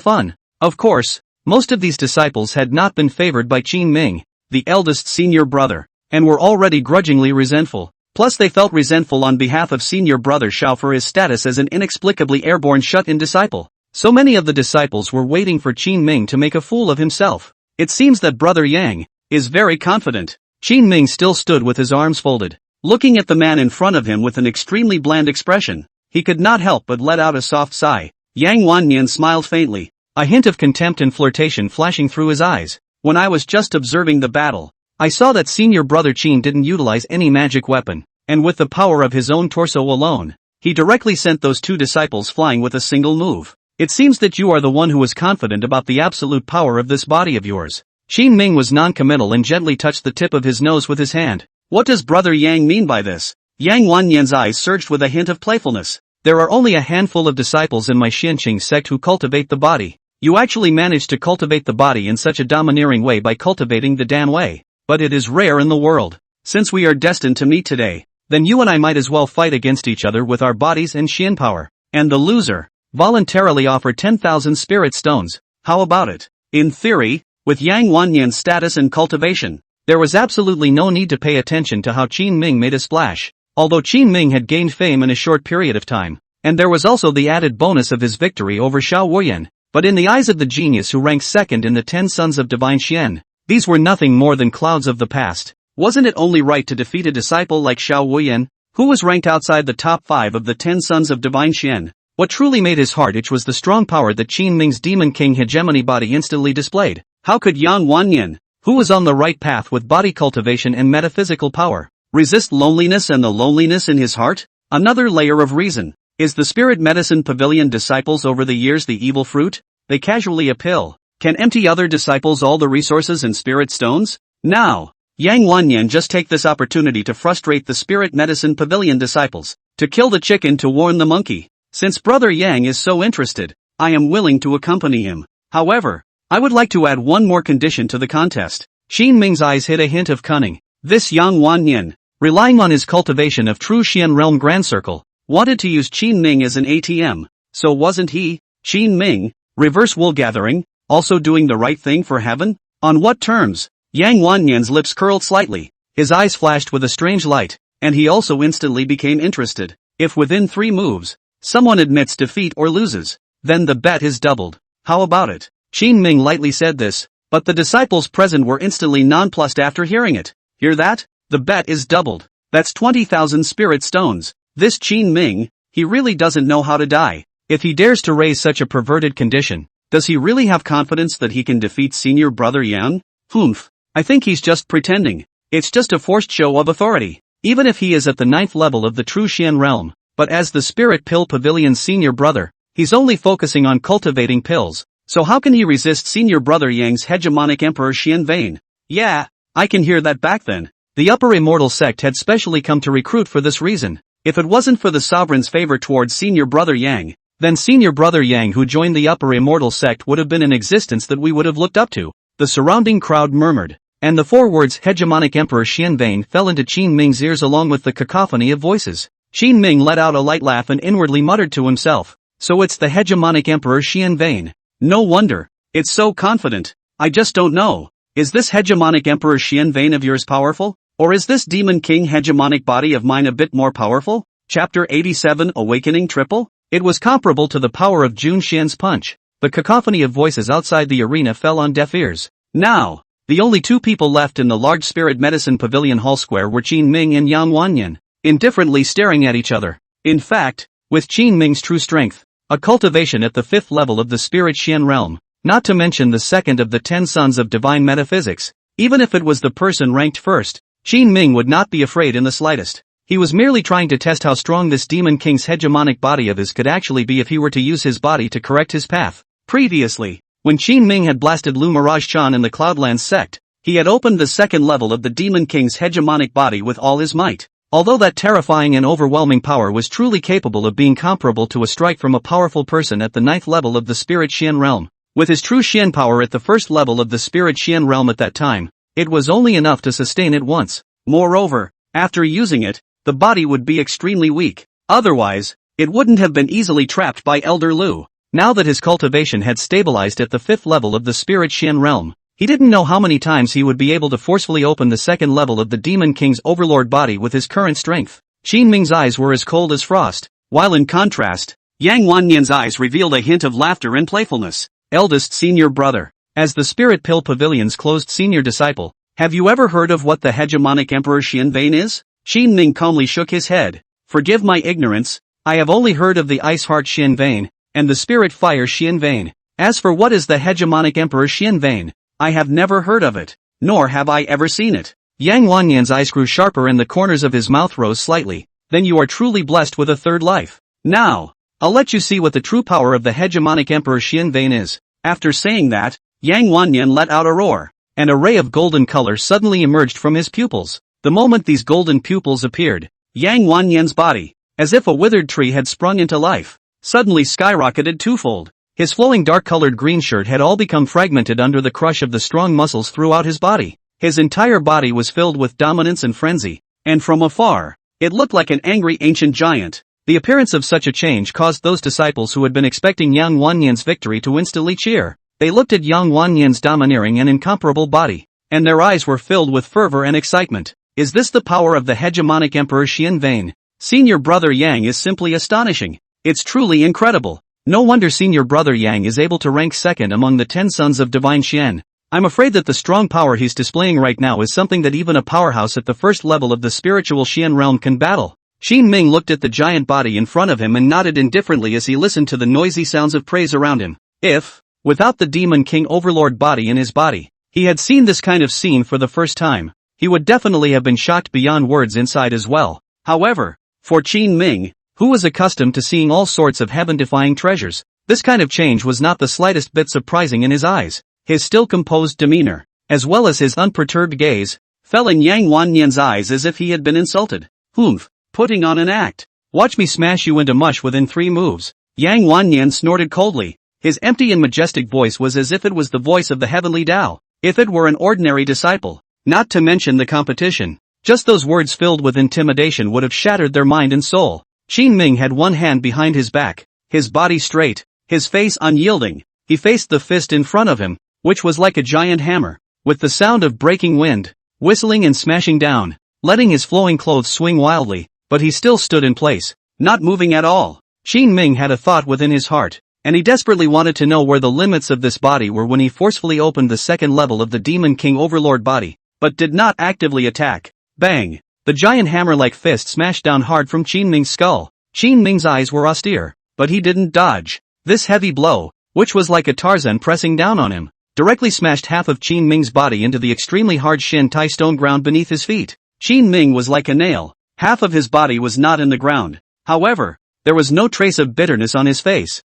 fun. Of course, most of these disciples had not been favored by Qin Ming, the eldest senior brother, and were already grudgingly resentful. Plus they felt resentful on behalf of senior brother Xiao for his status as an inexplicably airborne shut-in disciple. So many of the disciples were waiting for Qin Ming to make a fool of himself. It seems that brother Yang is very confident. Qin Ming still stood with his arms folded, looking at the man in front of him with an extremely bland expression. He could not help but let out a soft sigh. Yang Wanyan smiled faintly, a hint of contempt and flirtation flashing through his eyes. When I was just observing the battle, I saw that senior brother Qin didn't utilize any magic weapon, and with the power of his own torso alone, he directly sent those two disciples flying with a single move. It seems that you are the one who was confident about the absolute power of this body of yours. Qin Ming was non-committal and gently touched the tip of his nose with his hand. What does brother Yang mean by this? Yang Wanyan's eyes surged with a hint of playfulness. There are only a handful of disciples in my Xianqing sect who cultivate the body. You actually managed to cultivate the body in such a domineering way by cultivating the Dan Wei. But it is rare in the world. Since we are destined to meet today, then you and I might as well fight against each other with our bodies and Xian power. And the loser voluntarily offered 10,000 spirit stones. How about it? In theory, with Yang Wanyan's status and cultivation, there was absolutely no need to pay attention to how Qin Ming made a splash. Although Qin Ming had gained fame in a short period of time, and there was also the added bonus of his victory over Xiao Wuyan, but in the eyes of the genius who ranks second in the 10 sons of Divine Xian, these were nothing more than clouds of the past. Wasn't it only right to defeat a disciple like Xiao Wuyan, who was ranked outside the top 5 of the 10 sons of Divine Xian? What truly made his heart itch was the strong power that Qin Ming's Demon King hegemony body instantly displayed. How could Yang Wanyan, who was on the right path with body cultivation and metaphysical power, resist loneliness and the loneliness in his heart? Another layer of reason. Is the Spirit Medicine Pavilion disciples over the years the evil fruit? They casually appeal. Can empty other disciples all the resources and spirit stones? Now, Yang Wanyan just take this opportunity to frustrate the Spirit Medicine Pavilion disciples, to kill the chicken to warn the monkey. Since brother Yang is so interested, I am willing to accompany him. However, I would like to add one more condition to the contest. Qin Ming's eyes hid a hint of cunning. This Yang Wanyan, relying on his cultivation of true Xian Realm Grand Circle, wanted to use Qin Ming as an ATM. So wasn't he, Qin Ming, reverse wool gathering, also doing the right thing for heaven? On what terms? Yang Wanyan's lips curled slightly, his eyes flashed with a strange light, and he also instantly became interested. If within 3 moves, Someone admits defeat or loses. Then the bet is doubled. How about it? Qin Ming lightly said this, but the disciples present were instantly nonplussed after hearing it. Hear that? The bet is doubled. That's 20,000 spirit stones. This Qin Ming, he really doesn't know how to die. If he dares to raise such a perverted condition, does he really have confidence that he can defeat senior brother Yang? Humph. I think he's just pretending. It's just a forced show of authority. Even if he is at the 9th level of the true Xian realm, but as the Spirit Pill Pavilion's senior brother, he's only focusing on cultivating pills. So how can he resist senior brother Yang's hegemonic Emperor Xian Vane? Yeah, I can hear that back then. The upper immortal sect had specially come to recruit for this reason. If it wasn't for the sovereign's favor towards senior brother Yang, then senior brother Yang who joined the upper immortal sect would have been an existence that we would have looked up to. The surrounding crowd murmured, and the 4 words hegemonic Emperor Xian Vane fell into Qin Ming's ears along with the cacophony of voices. Qin Ming let out a light laugh and inwardly muttered to himself, so it's the hegemonic Emperor Xian Vane. No wonder. It's so confident. I just don't know. Is this hegemonic Emperor Xian Vane of yours powerful? Or is this Demon King hegemonic body of mine a bit more powerful? Chapter 87 Awakening Triple? It was comparable to the power of Jun Xian's punch. The cacophony of voices outside the arena fell on deaf ears. Now, the only 2 people left in the large spirit medicine pavilion hall square were Qin Ming and Yang Wanyan, indifferently staring at each other. In fact, with Qin Ming's true strength, a cultivation at the 5th level of the spirit Xian realm, not to mention the 2nd of the 10 sons of divine metaphysics, even if it was the person ranked first, Qin Ming would not be afraid in the slightest. He was merely trying to test how strong this Demon King's hegemonic body of his could actually be if he were to use his body to correct his path. Previously, when Qin Ming had blasted Lu Mirage Chan in the Cloudlands sect, he had opened the 2nd level of the Demon King's hegemonic body with all his might. Although that terrifying and overwhelming power was truly capable of being comparable to a strike from a powerful person at the 9th level of the Spirit Xian realm, with his true Xian power at the 1st level of the Spirit Xian realm at that time, it was only enough to sustain it once. Moreover, after using it, the body would be extremely weak. Otherwise, it wouldn't have been easily trapped by Elder Lu. Now that his cultivation had stabilized at the 5th level of the Spirit Xian realm, he didn't know how many times he would be able to forcefully open the 2nd level of the Demon King's overlord body with his current strength. Qin Ming's eyes were as cold as frost, while in contrast, Yang Wanyan's eyes revealed a hint of laughter and playfulness. Eldest senior brother. As the Spirit Pill Pavilion's closed senior disciple, have you ever heard of what the hegemonic Emperor Xian Vane is? Qin Ming calmly shook his head. Forgive my ignorance, I have only heard of the Ice Heart Xian Vane, and the Spirit Fire Xian Vane. As for what is the hegemonic Emperor Xian Vane, I have never heard of it, nor have I ever seen it. Yang Wanyan's eyes grew sharper and the corners of his mouth rose slightly. Then you are truly blessed with a 3rd life. Now, I'll let you see what the true power of the hegemonic Emperor Xian Vane is. After saying that, Yang Wanyan let out a roar. An array of golden color suddenly emerged from his pupils. The moment these golden pupils appeared, Yang Wanyan's body, as if a withered tree had sprung into life, suddenly skyrocketed twofold. His flowing dark-colored green shirt had all become fragmented under the crush of the strong muscles throughout his body. His entire body was filled with dominance and frenzy, and from afar, it looked like an angry ancient giant. The appearance of such a change caused those disciples who had been expecting Yang Wanyan's victory to instantly cheer. They looked at Yang Wanyan's domineering and incomparable body, and their eyes were filled with fervor and excitement. Is this the power of the hegemonic Emperor Xian Vane? Senior brother Yang is simply astonishing. It's truly incredible. No wonder senior brother Yang is able to rank 2nd among the 10 sons of divine Xian. I'm afraid that the strong power he's displaying right now is something that even a powerhouse at the 1st level of the spiritual Xian realm can battle. Qin Ming looked at the giant body in front of him and nodded indifferently as he listened to the noisy sounds of praise around him. If, without the Demon King overlord body in his body, he had seen this kind of scene for the first time, he would definitely have been shocked beyond words inside as well. However, for Qin Ming, who was accustomed to seeing all sorts of heaven-defying treasures, this kind of change was not the slightest bit surprising in his eyes. His still composed demeanor, as well as his unperturbed gaze, fell in Yang Wanyan's eyes as if he had been insulted. Humph, putting on an act. Watch me smash you into mush within 3 moves. Yang Wanyan snorted coldly. His empty and majestic voice was as if it was the voice of the heavenly Tao, if it were an ordinary disciple, not to mention the competition. Just those words filled with intimidation would have shattered their mind and soul. Qin Ming had one hand behind his back, his body straight, his face unyielding. He faced the fist in front of him, which was like a giant hammer, with the sound of breaking wind, whistling and smashing down, letting his flowing clothes swing wildly, but he still stood in place, not moving at all. Qin Ming had a thought within his heart, and he desperately wanted to know where the limits of this body were when he forcefully opened the second level of the Demon King Overlord body, but did not actively attack. Bang! The giant hammer-like fist smashed down hard from Qin Ming's skull. Qin Ming's eyes were austere, but he didn't dodge. This heavy blow, which was like a Tarzan pressing down on him, directly smashed half of Qin Ming's body into the extremely hard Shin Tai stone ground beneath his feet. Qin Ming was like a nail. Half of his body was not in the ground. However, there was no trace of bitterness on his face.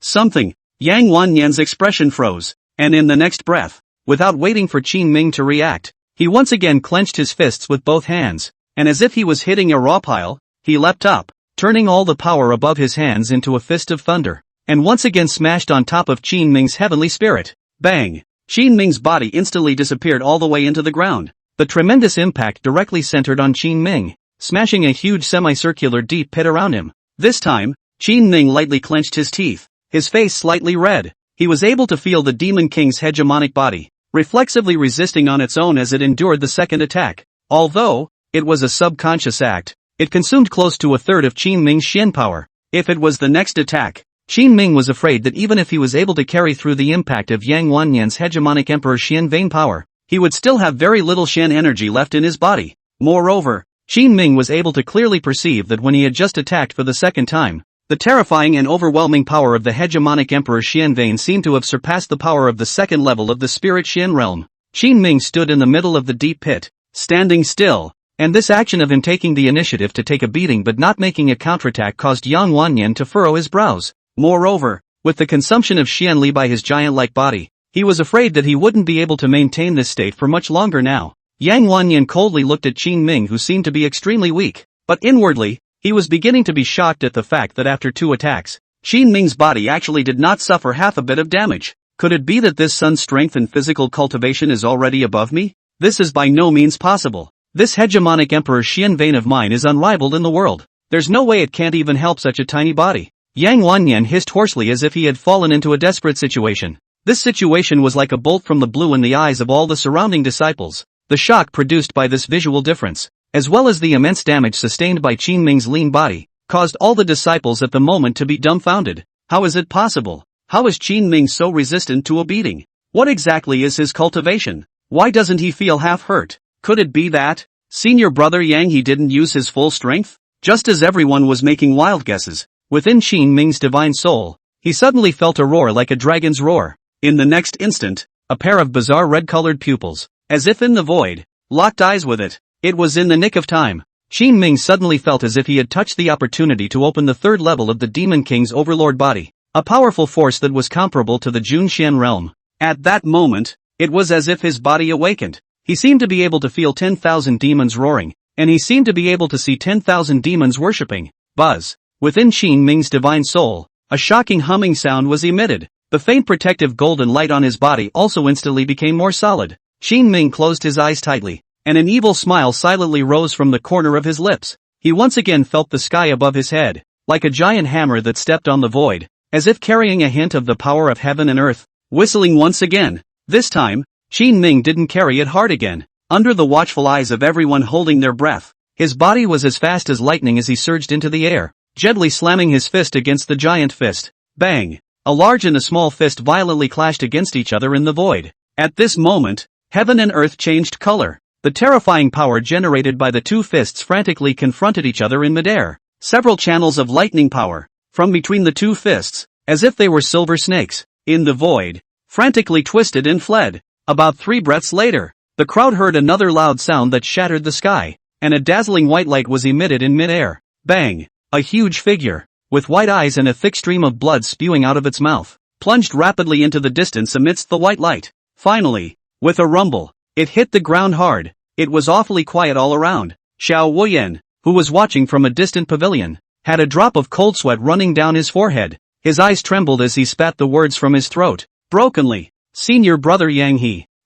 Something. Yang Wanyan's expression froze, and in the next breath, without waiting for Qin Ming to react, he once again clenched his fists with both hands, and as if he was hitting a raw pile, he leapt up, turning all the power above his hands into a fist of thunder, and once again smashed on top of Qin Ming's heavenly spirit. Bang! Qin Ming's body instantly disappeared all the way into the ground. The tremendous impact directly centered on Qin Ming, smashing a huge semicircular deep pit around him. This time, Qin Ming lightly clenched his teeth, his face slightly red. He was able to feel the Demon King's hegemonic body, reflexively resisting on its own as it endured the second attack. Although it was a subconscious act, it consumed close to a third of Qin Ming's Shin power. If it was the next attack, Qin Ming was afraid that even if he was able to carry through the impact of Yang Wanyan's hegemonic Emperor Shin vein power, he would still have very little Shin energy left in his body. Moreover, Qin Ming was able to clearly perceive that when he had just attacked for the second time, the terrifying and overwhelming power of the hegemonic Emperor Shin vein seemed to have surpassed the power of the second level of the spirit Shin realm. Qin Ming stood in the middle of the deep pit, standing still, and this action of him taking the initiative to take a beating but not making a counterattack caused Yang Wanyan to furrow his brows. Moreover, with the consumption of Xian Li by his giant-like body, he was afraid that he wouldn't be able to maintain this state for much longer now. Yang Wanyan coldly looked at Qin Ming, who seemed to be extremely weak, but inwardly, he was beginning to be shocked at the fact that after 2 attacks, Qin Ming's body actually did not suffer half a bit of damage. Could it be that this son's strength and physical cultivation is already above me? This is by no means possible. This hegemonic Emperor Xian vein of mine is unrivaled in the world. There's no way it can't even help such a tiny body. Yang Wanyan hissed hoarsely as if he had fallen into a desperate situation. This situation was like a bolt from the blue in the eyes of all the surrounding disciples. The shock produced by this visual difference, as well as the immense damage sustained by Qin Ming's lean body, caused all the disciples at the moment to be dumbfounded. How is it possible? How is Qin Ming so resistant to a beating? What exactly is his cultivation? Why doesn't he feel half hurt? Could it be that, senior brother Yang, he didn't use his full strength? Just as everyone was making wild guesses, within Qin Ming's divine soul, he suddenly felt a roar like a dragon's roar. In the next instant, a pair of bizarre red-colored pupils, as if in the void, locked eyes with it. It was in the nick of time. Qin Ming suddenly felt as if he had touched the opportunity to open the third level of the Demon King's overlord body, a powerful force that was comparable to the Jun Xian realm. At that moment, it was as if his body awakened. He seemed to be able to feel 10,000 demons roaring, and he seemed to be able to see 10,000 demons worshipping. Buzz. Within Qin Ming's divine soul, a shocking humming sound was emitted. The faint protective golden light on his body also instantly became more solid. Qin Ming closed his eyes tightly, and an evil smile silently rose from the corner of his lips. He once again felt the sky above his head, like a giant hammer that stepped on the void, as if carrying a hint of the power of heaven and earth. Whistling once again. This time, Qin Ming didn't carry it hard again. Under the watchful eyes of everyone holding their breath, his body was as fast as lightning as he surged into the air, gently slamming his fist against the giant fist. Bang! A large and a small fist violently clashed against each other in the void. At this moment, heaven and earth changed color. The terrifying power generated by the two fists frantically confronted each other in midair. Several channels of lightning power, from between the two fists, as if they were silver snakes, in the void, frantically twisted and fled. About 3 breaths later, the crowd heard another loud sound that shattered the sky, and a dazzling white light was emitted in midair. Bang! A huge figure, with white eyes and a thick stream of blood spewing out of its mouth, plunged rapidly into the distance amidst the white light. Finally, with a rumble, it hit the ground hard. It was awfully quiet all around. Xiao Wuyan, who was watching from a distant pavilion, had a drop of cold sweat running down his forehead. His eyes trembled as he spat the words from his throat, brokenly. Senior brother Yang,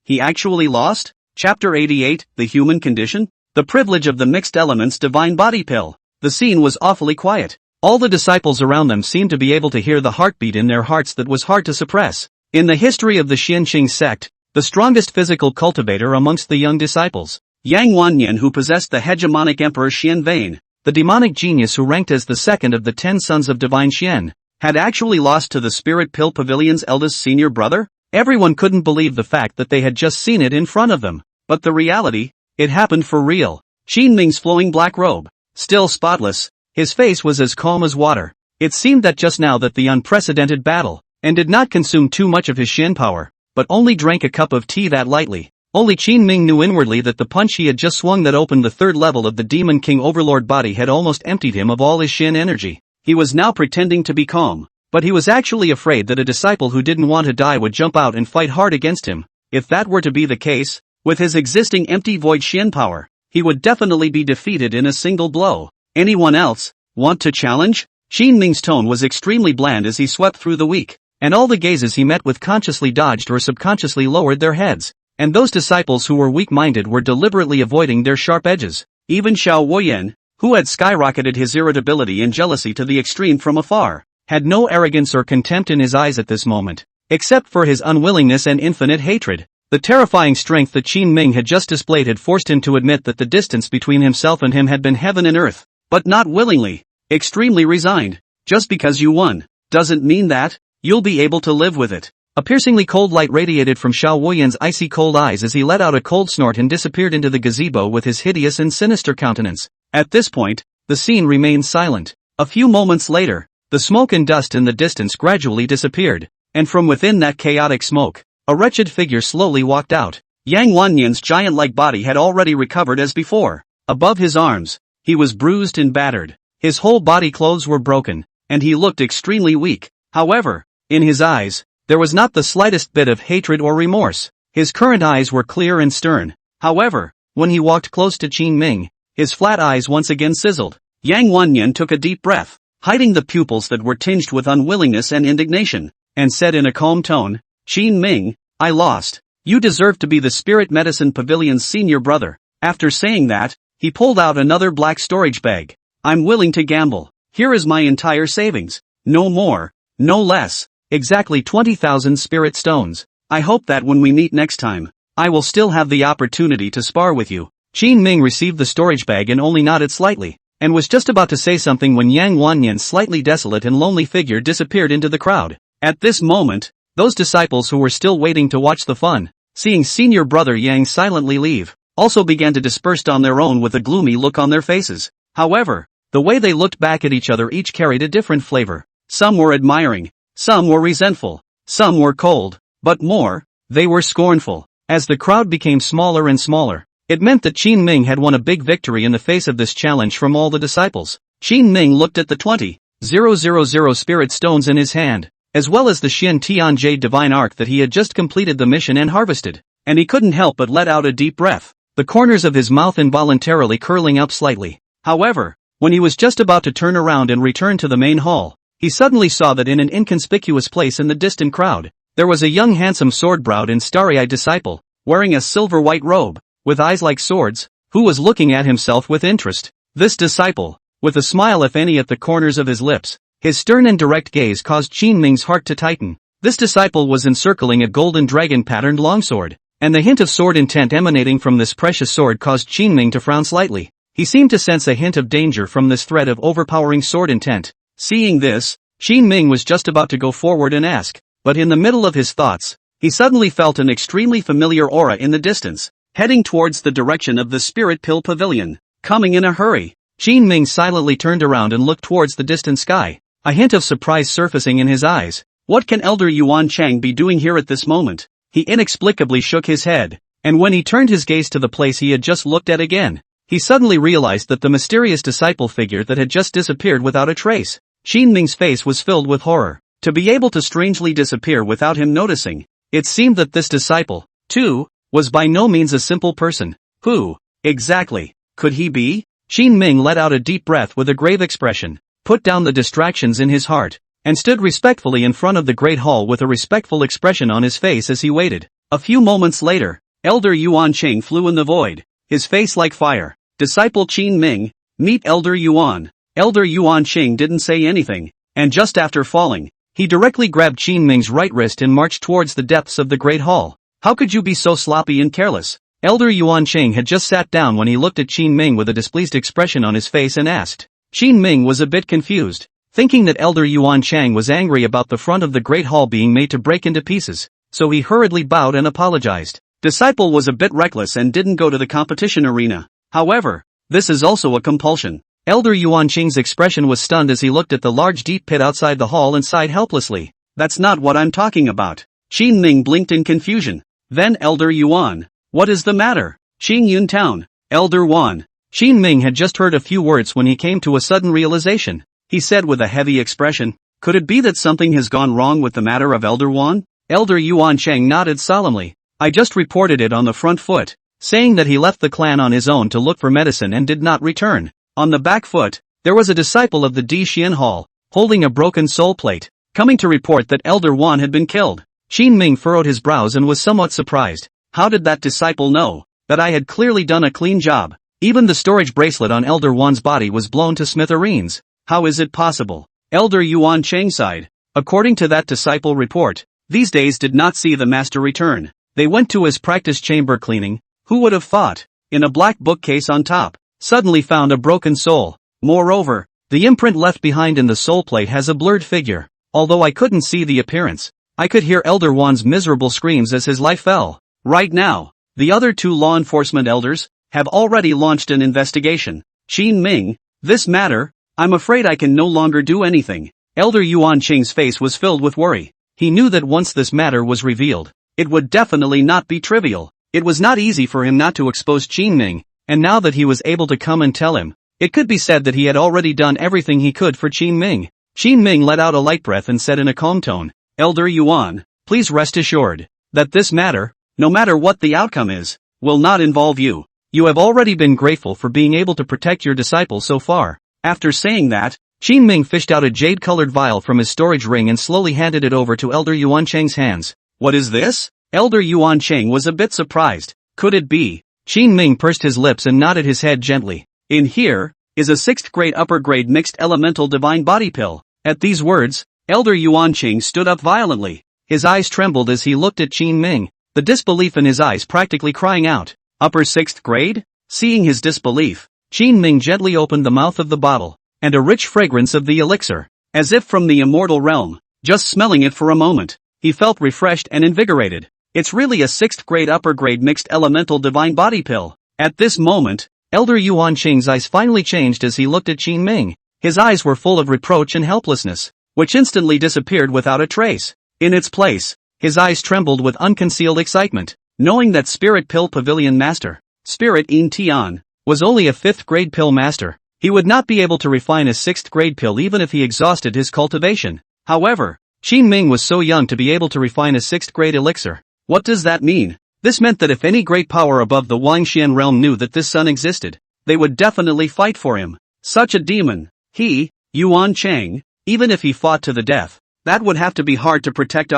he actually lost? Chapter 88, The Human Condition? The Privilege of the Mixed Elements Divine Body Pill. The scene was awfully quiet. All the disciples around them seemed to be able to hear the heartbeat in their hearts that was hard to suppress. In the history of the Xianqing sect, the strongest physical cultivator amongst the young disciples, Yang Wanyan, who possessed the hegemonic Emperor Xian vein, the demonic genius who ranked as the second of the 10 sons of divine Xian, had actually lost to the Spirit Pill Pavilion's eldest senior brother? Everyone couldn't believe the fact that they had just seen it in front of them. But the reality, it happened for real. Qin Ming's flowing black robe, still spotless, his face was as calm as water. It seemed that just now that the unprecedented battle, and did not consume too much of his Xian power, but only drank a cup of tea that lightly. Only Qin Ming knew inwardly that the punch he had just swung that opened the third level of the Demon King Overlord body had almost emptied him of all his Xian energy. He was now pretending to be calm, but he was actually afraid that a disciple who didn't want to die would jump out and fight hard against him. If that were to be the case, with his existing empty void Xian power, he would definitely be defeated in a single blow. Anyone else want to challenge? Qin Ming's tone was extremely bland as he swept through the weak, and all the gazes he met with consciously dodged or subconsciously lowered their heads. And those disciples who were weak-minded were deliberately avoiding their sharp edges. Even Xiao Woyan, who had skyrocketed his irritability and jealousy to the extreme from afar, had no arrogance or contempt in his eyes at this moment, except for his unwillingness and infinite hatred. The terrifying strength that Qin Ming had just displayed had forced him to admit that the distance between himself and him had been heaven and earth, but not willingly, extremely resigned. Just because you won, doesn't mean that you'll be able to live with it. A piercingly cold light radiated from Xiao Woyan's icy cold eyes as he let out a cold snort and disappeared into the gazebo with his hideous and sinister countenance. At this point, the scene remained silent. A few moments later, the smoke and dust in the distance gradually disappeared, and from within that chaotic smoke, a wretched figure slowly walked out. Yang Wanyan's giant-like body had already recovered as before. Above his arms, he was bruised and battered. His whole body clothes were broken, and he looked extremely weak. However, in his eyes, there was not the slightest bit of hatred or remorse. His current eyes were clear and stern. However, when he walked close to Qin Ming, his flat eyes once again sizzled. Yang Wanyan took a deep breath, hiding the pupils that were tinged with unwillingness and indignation, and said in a calm tone, "Qin Ming, I lost. You deserve to be the Spirit Medicine Pavilion's senior brother." After saying that, he pulled out another black storage bag. "I'm willing to gamble. Here is my entire savings. No more, no less. Exactly 20,000 spirit stones. I hope that when we meet next time, I will still have the opportunity to spar with you." Qin Ming received the storage bag and only nodded slightly, and was just about to say something when Yang Wanyan's slightly desolate and lonely figure disappeared into the crowd. At this moment, those disciples who were still waiting to watch the fun, seeing senior brother Yang silently leave, also began to disperse on their own with a gloomy look on their faces. However, the way they looked back at each other each carried a different flavor. Some were admiring, some were resentful, some were cold, but more, they were scornful. As the crowd became smaller and smaller, it meant that Qin Ming had won a big victory in the face of this challenge from all the disciples. Qin Ming looked at the 20,000 spirit stones in his hand, as well as the Xian Tian Jade Divine Arc that he had just completed the mission and harvested, and he couldn't help but let out a deep breath, the corners of his mouth involuntarily curling up slightly. However, when he was just about to turn around and return to the main hall, he suddenly saw that in an inconspicuous place in the distant crowd, there was a young handsome sword-browed and starry-eyed disciple, wearing a silver-white robe, with eyes like swords, who was looking at himself with interest. This disciple, with a smile if any at the corners of his lips, his stern and direct gaze caused Qin Ming's heart to tighten. This disciple was encircling a golden dragon-patterned longsword, and the hint of sword intent emanating from this precious sword caused Qin Ming to frown slightly. He seemed to sense a hint of danger from this thread of overpowering sword intent. Seeing this, Qin Ming was just about to go forward and ask, but in the middle of his thoughts, he suddenly felt an extremely familiar aura in the distance, heading towards the direction of the Spirit Pill Pavilion, coming in a hurry. Qin Ming silently turned around and looked towards the distant sky, a hint of surprise surfacing in his eyes. What can Elder Yuan Chang be doing here at this moment? He inexplicably shook his head, and when he turned his gaze to the place he had just looked at again, he suddenly realized that the mysterious disciple figure that had just disappeared without a trace. Qin Ming's face was filled with horror. To be able to strangely disappear without him noticing, it seemed that this disciple, too, was by no means a simple person. Who, exactly, could he be? Qin Ming let out a deep breath with a grave expression, put down the distractions in his heart, and stood respectfully in front of the great hall with a respectful expression on his face as he waited. A few moments later, Elder Yuan Cheng flew in the void, his face like fire. Disciple Qin Ming, meet Elder Yuan. Elder Yuan Cheng didn't say anything, and just after falling, he directly grabbed Qin Ming's right wrist and marched towards the depths of the great hall. How could you be so sloppy and careless? Elder Yuan Cheng had just sat down when he looked at Qin Ming with a displeased expression on his face and asked. Qin Ming was a bit confused, thinking that Elder Yuan Cheng was angry about the front of the Great Hall being made to break into pieces, so he hurriedly bowed and apologized. Disciple was a bit reckless and didn't go to the competition arena. However, this is also a compulsion. Elder Yuan Cheng's expression was stunned as he looked at the large deep pit outside the hall and sighed helplessly. That's not what I'm talking about. Qin Ming blinked in confusion. Then Elder Yuan. What is the matter? Qing Yun Town. Elder Wan. Qin Ming had just heard a few words when he came to a sudden realization. He said with a heavy expression, could it be that something has gone wrong with the matter of Elder Wan? Elder Yuan Cheng nodded solemnly. I just reported it on the front foot, saying that he left the clan on his own to look for medicine and did not return. On the back foot, there was a disciple of the Di Xian Hall, holding a broken soul plate, coming to report that Elder Wan had been killed. Qin Ming furrowed his brows and was somewhat surprised. How did that disciple know that I had clearly done a clean job? Even the storage bracelet on Elder Wan's body was blown to smithereens. How is it possible? Elder Yuan Cheng sighed. According to that disciple report, these days did not see the master return. They went to his practice chamber cleaning. Who would have thought? In a black bookcase on top, suddenly found a broken soul. Moreover, the imprint left behind in the soul plate has a blurred figure. Although I couldn't see the appearance, I could hear Elder Wan's miserable screams as his life fell. Right now, the other two law enforcement elders have already launched an investigation. Qin Ming, this matter, I'm afraid I can no longer do anything. Elder Yuan Cheng's face was filled with worry. He knew that once this matter was revealed, it would definitely not be trivial. It was not easy for him not to expose Qin Ming, and now that he was able to come and tell him, it could be said that he had already done everything he could for Qin Ming. Qin Ming let out a light breath and said in a calm tone, Elder Yuan, please rest assured that this matter, no matter what the outcome is, will not involve you. You have already been grateful for being able to protect your disciple so far. After saying that, Qin Ming fished out a jade-colored vial from his storage ring and slowly handed it over to Elder Yuan Cheng's hands. What is this? Elder Yuan Cheng was a bit surprised. Could it be? Qin Ming pursed his lips and nodded his head gently. In here is a 6th grade upper grade mixed elemental divine body pill. At these words, Elder Yuan Cheng stood up violently. His eyes trembled as he looked at Qin Ming, the disbelief in his eyes practically crying out. Upper 6th grade? Seeing his disbelief, Qin Ming gently opened the mouth of the bottle, and a rich fragrance of the elixir, as if from the immortal realm. Just smelling it for a moment, he felt refreshed and invigorated. It's really a 6th grade upper grade mixed elemental divine body pill. At this moment, Elder Yuan Cheng's eyes finally changed as he looked at Qin Ming. His eyes were full of reproach and helplessness, which instantly disappeared without a trace. In its place, his eyes trembled with unconcealed excitement, knowing that Spirit Pill Pavilion Master, Spirit In Tian, was only a 5th grade pill master. He would not be able to refine a 6th grade pill even if he exhausted his cultivation. However, Qin Ming was so young to be able to refine a 6th grade elixir. What does that mean? This meant that if any great power above the Wangxian realm knew that this son existed, they would definitely fight for him. Such a demon. He, Yuan Cheng, even if he fought to the death, that would have to be hard to protect.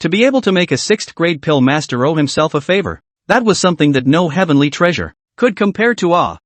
To be able to make a 6th grade pill master owe himself a favor, that was something that no heavenly treasure could compare to.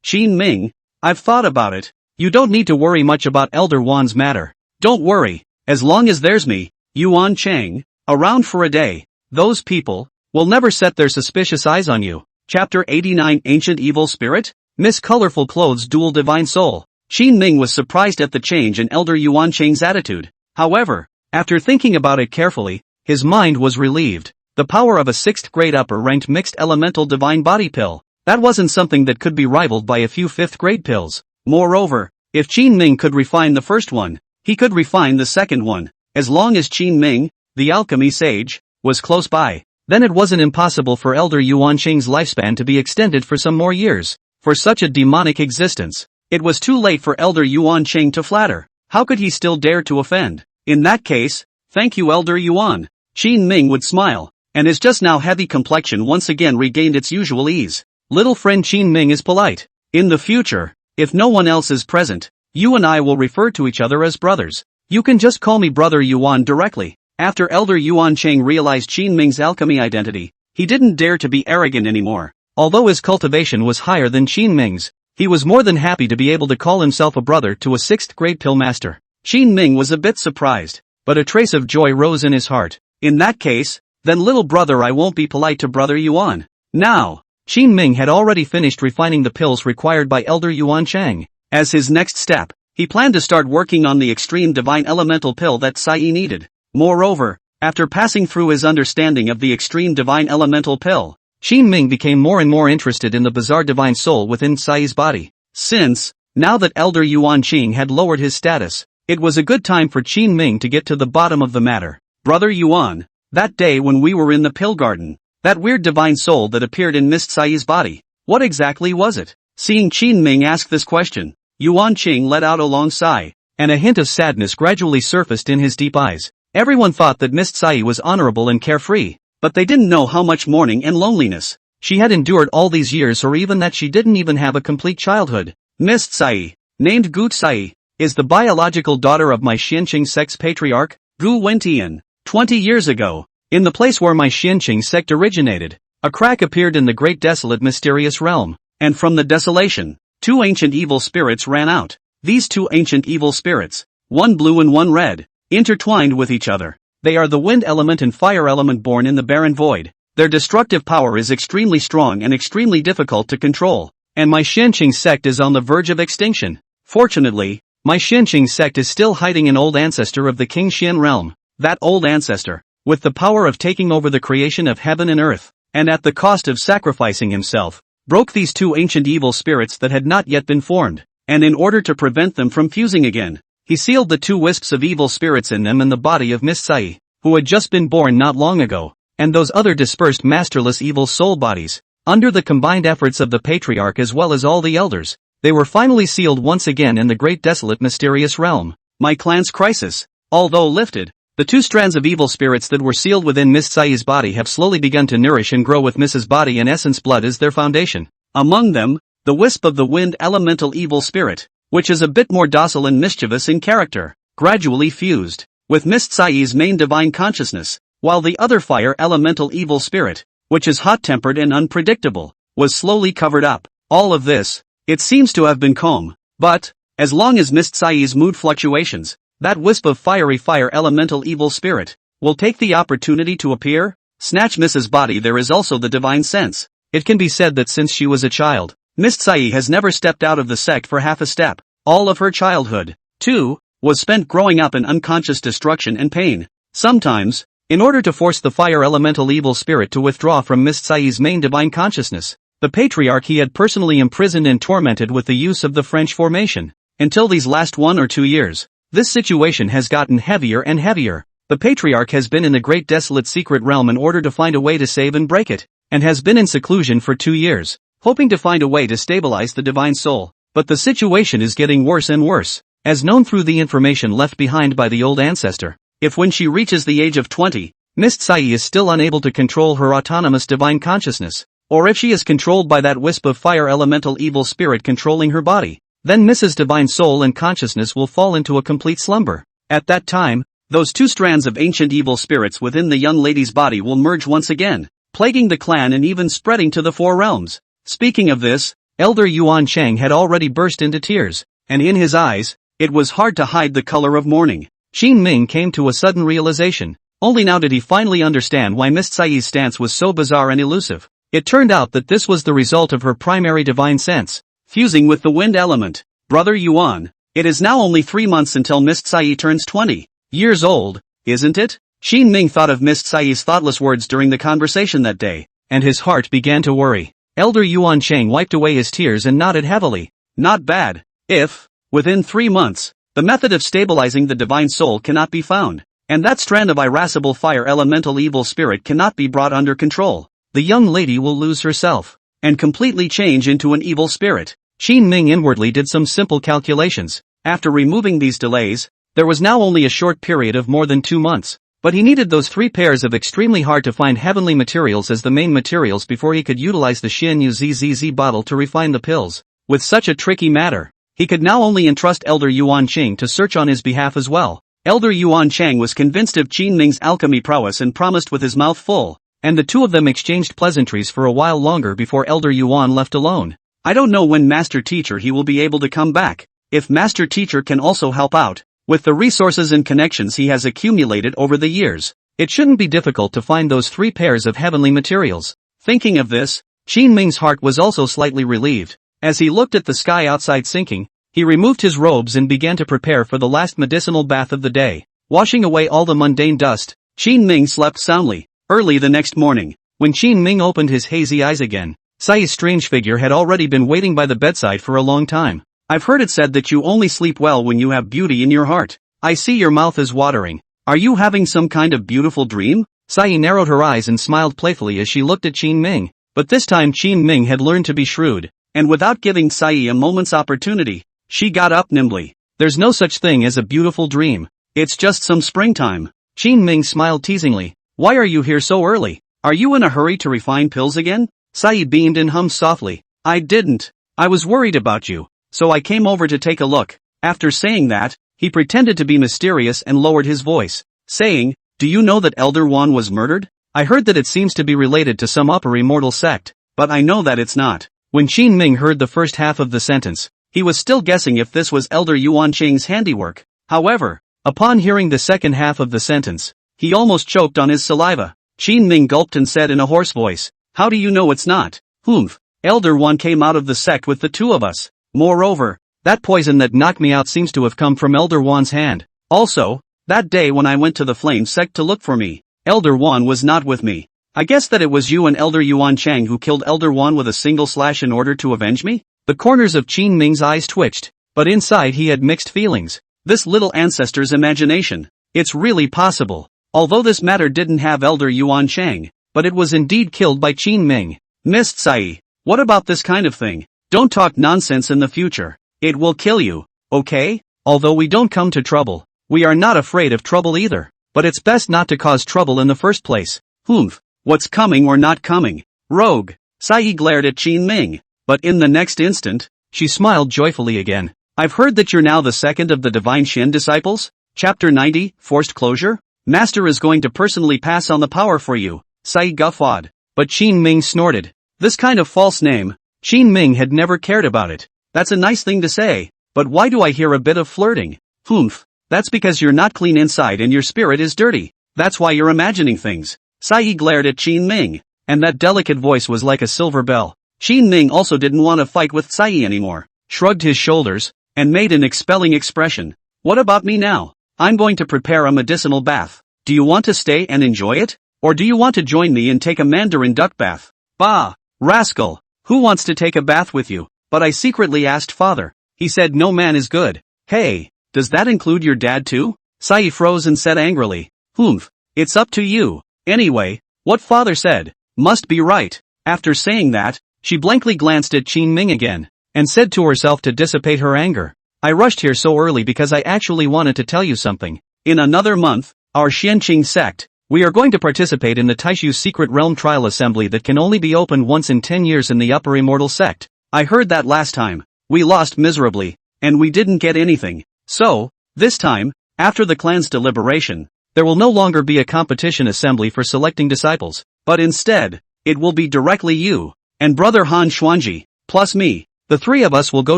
Qin Ming, I've thought about it. You don't need to worry much about Elder Wan's matter. Don't worry, as long as there's me, Yuan Cheng, around for a day, those people will never set their suspicious eyes on you. Chapter 89 Ancient Evil Spirit? Miss Colorful Clothes Dual Divine Soul. Qin Ming was surprised at the change in Elder Yuan Cheng's attitude. However, after thinking about it carefully, his mind was relieved. The power of a 6th grade upper ranked mixed elemental divine body pill, that wasn't something that could be rivaled by a few 5th grade pills. Moreover, if Qin Ming could refine the first one, he could refine the second one. As long as Qin Ming, the alchemy sage, was close by, then it wasn't impossible for Elder Yuan Cheng's lifespan to be extended for some more years. For such a demonic existence, it was too late for Elder Yuan Cheng to flatter. How could he still dare to offend? In that case, thank you Elder Yuan. Qin Ming would smile, and his just now heavy complexion once again regained its usual ease. Little friend Qin Ming is polite. In the future, if no one else is present, you and I will refer to each other as brothers. You can just call me Brother Yuan directly. After Elder Yuan Cheng realized Qin Ming's alchemy identity, he didn't dare to be arrogant anymore. Although his cultivation was higher than Qin Ming's, he was more than happy to be able to call himself a brother to a 6th grade pill master. Qin Ming was a bit surprised, but a trace of joy rose in his heart. In that case, then little brother, I won't be polite to Brother Yuan. Now, Qin Ming had already finished refining the pills required by Elder Yuan Chang. As his next step, he planned to start working on the extreme divine elemental pill that Sai needed. Moreover, after passing through his understanding of the extreme divine elemental pill, Qin Ming became more and more interested in the bizarre divine soul within Sai's body. Since, now that Elder Yuan Qing had lowered his status, it was a good time for Qin Ming to get to the bottom of the matter. Brother Yuan, that day when we were in the pill garden, that weird divine soul that appeared in Mist Sai's body, what exactly was it? Seeing Qin Ming ask this question, Yuan Qing let out a long sigh, and a hint of sadness gradually surfaced in his deep eyes. Everyone thought that Mist Sai was honorable and carefree, but they didn't know how much mourning and loneliness she had endured all these years, or even that she didn't even have a complete childhood. Mist Sai, named Gu Sai, is the biological daughter of my Xianqing sect's patriarch, Gu Wentian. 20 years ago, in the place where my Xianqing sect originated, a crack appeared in the great desolate mysterious realm, and from the desolation, two ancient evil spirits ran out. These two ancient evil spirits, one blue and one red, intertwined with each other. They are the wind element and fire element born in the barren void. Their destructive power is extremely strong and extremely difficult to control, and my Xianqing sect is on the verge of extinction. Fortunately, my Xianqing sect is still hiding an old ancestor of the King Xian realm. That old ancestor, with the power of taking over the creation of heaven and earth, and at the cost of sacrificing himself, broke these two ancient evil spirits that had not yet been formed, and in order to prevent them from fusing again, he sealed the two wisps of evil spirits in them in the body of Miss Sai, who had just been born not long ago, and those other dispersed masterless evil soul bodies. Under the combined efforts of the patriarch as well as all the elders, they were finally sealed once again in the great desolate mysterious realm. My clan's crisis, although lifted, the two strands of evil spirits that were sealed within Miss Sai's body have slowly begun to nourish and grow with Mrs. body and essence blood as their foundation. Among them, the wisp of the wind elemental evil spirit, which is a bit more docile and mischievous in character, gradually fused with Miss Sai's main divine consciousness, while the other fire elemental evil spirit, which is hot-tempered and unpredictable, was slowly covered up. All of this, it seems to have been calm, but, as long as Miss Sai's mood fluctuations, that wisp of fiery fire elemental evil spirit will take the opportunity to appear, snatch Mrs. body. There is also the divine sense. It can be said that since she was a child, Miss Sai has never stepped out of the sect for half a step. All of her childhood, too, was spent growing up in unconscious destruction and pain. Sometimes, in order to force the fire elemental evil spirit to withdraw from Miss Sai's main divine consciousness, the patriarch he had personally imprisoned and tormented with the use of the French formation. Until these last 1 or 2 years, this situation has gotten heavier and heavier. The patriarch has been in the great desolate secret realm in order to find a way to save and break it, and has been in seclusion for 2 years, hoping to find a way to stabilize the divine soul. But the situation is getting worse and worse, as known through the information left behind by the old ancestor. If when she reaches the age of 20, Miss Sai is still unable to control her autonomous divine consciousness, or if she is controlled by that wisp of fire elemental evil spirit controlling her body, then Mrs. Divine Soul and consciousness will fall into a complete slumber. At that time, those two strands of ancient evil spirits within the young lady's body will merge once again, plaguing the clan and even spreading to the 4 realms. Speaking of this, Elder Yuan Chang had already burst into tears, and in his eyes, it was hard to hide the color of mourning. Qin Ming came to a sudden realization. Only now did he finally understand why Miss Sai's stance was so bizarre and elusive. It turned out that this was the result of her primary divine sense, fusing with the wind element. Brother Yuan, it is now only 3 months until Miss Sai turns 20 years old, isn't it? Qin Ming thought of Miss Sai's thoughtless words during the conversation that day, and his heart began to worry. Elder Yuan Chang wiped away his tears and nodded heavily. Not bad. If, within 3 months, the method of stabilizing the divine soul cannot be found, and that strand of irascible fire elemental evil spirit cannot be brought under control, the young lady will lose herself, and completely change into an evil spirit. Qin Ming inwardly did some simple calculations. After removing these delays, there was now only a short period of more than 2 months, but he needed those 3 pairs of extremely hard to find heavenly materials as the main materials before he could utilize the Xianyu ZZZ bottle to refine the pills. With such a tricky matter, he could now only entrust Elder Yuan Qing to search on his behalf as well. Elder Yuan Chang was convinced of Qin Ming's alchemy prowess and promised with his mouth full, and the two of them exchanged pleasantries for a while longer before Elder Yuan left alone. I don't know when Master Teacher he will be able to come back. If Master Teacher can also help out, with the resources and connections he has accumulated over the years, it shouldn't be difficult to find those 3 pairs of heavenly materials. Thinking of this, Qin Ming's heart was also slightly relieved. As he looked at the sky outside sinking, he removed his robes and began to prepare for the last medicinal bath of the day. Washing away all the mundane dust, Qin Ming slept soundly. Early the next morning, when Qin Ming opened his hazy eyes again, Sai's strange figure had already been waiting by the bedside for a long time. I've heard it said that you only sleep well when you have beauty in your heart. I see your mouth is watering. Are you having some kind of beautiful dream? Sai narrowed her eyes and smiled playfully as she looked at Qin Ming. But this time Qin Ming had learned to be shrewd, and without giving Sai a moment's opportunity, she got up nimbly. There's no such thing as a beautiful dream. It's just some springtime. Qin Ming smiled teasingly. Why are you here so early? Are you in a hurry to refine pills again? Sai beamed and hummed softly. I didn't. I was worried about you, so I came over to take a look. After saying that, he pretended to be mysterious and lowered his voice, saying, do you know that Elder Wan was murdered? I heard that it seems to be related to some upper immortal sect, but I know that it's not. When Qin Ming heard the first half of the sentence, he was still guessing if this was Elder Yuan Cheng's handiwork. However, upon hearing the second half of the sentence, he almost choked on his saliva. Qin Ming gulped and said in a hoarse voice, how do you know it's not? Humph. Elder Wan came out of the sect with the two of us. Moreover, that poison that knocked me out seems to have come from Elder Wan's hand. Also, that day when I went to the Flame sect to look for me, Elder Wan was not with me. I guess that it was you and Elder Yuan Chang who killed Elder Wan with a single slash in order to avenge me? The corners of Qin Ming's eyes twitched, but inside he had mixed feelings. This little ancestor's imagination. It's really possible. Although this matter didn't have Elder Yuan Chang, but it was indeed killed by Qin Ming. Missed Sai. What about this kind of thing? Don't talk nonsense in the future. It will kill you, okay? Although we don't come to trouble, we are not afraid of trouble either. But it's best not to cause trouble in the first place. Humph. What's coming or not coming? Rogue. Sai glared at Qin Ming. But in the next instant, she smiled joyfully again. I've heard that you're now the second of the Divine Shin disciples? Chapter 90, Forced Closure? Master is going to personally pass on the power for you. Sai guffawed. But Qin Ming snorted. This kind of false name. Qin Ming had never cared about it. That's a nice thing to say. But why do I hear a bit of flirting? Humph. That's because you're not clean inside and your spirit is dirty. That's why you're imagining things. Sai glared at Qin Ming, and that delicate voice was like a silver bell. Qin Ming also didn't want to fight with Sai anymore, shrugged his shoulders, and made an expelling expression. What about me now? I'm going to prepare a medicinal bath. Do you want to stay and enjoy it? Or do you want to join me and take a Mandarin duck bath? Bah! Rascal! Who wants to take a bath with you? But I secretly asked father. He said no man is good. Hey! Does that include your dad too? Sai froze and said angrily. Humph. It's up to you. Anyway, what father said must be right. After saying that, she blankly glanced at Qin Ming again, and said to herself to dissipate her anger. I rushed here so early because I actually wanted to tell you something. In another month, our Xianqing sect, we are going to participate in the Taishu Secret Realm Trial Assembly that can only be opened once in 10 years in the Upper Immortal sect. I heard that last time. We lost miserably, and we didn't get anything. So, this time, after the clan's deliberation, there will no longer be a competition assembly for selecting disciples, but instead, it will be directly you, and brother Han Xuanji, plus me. The three of us will go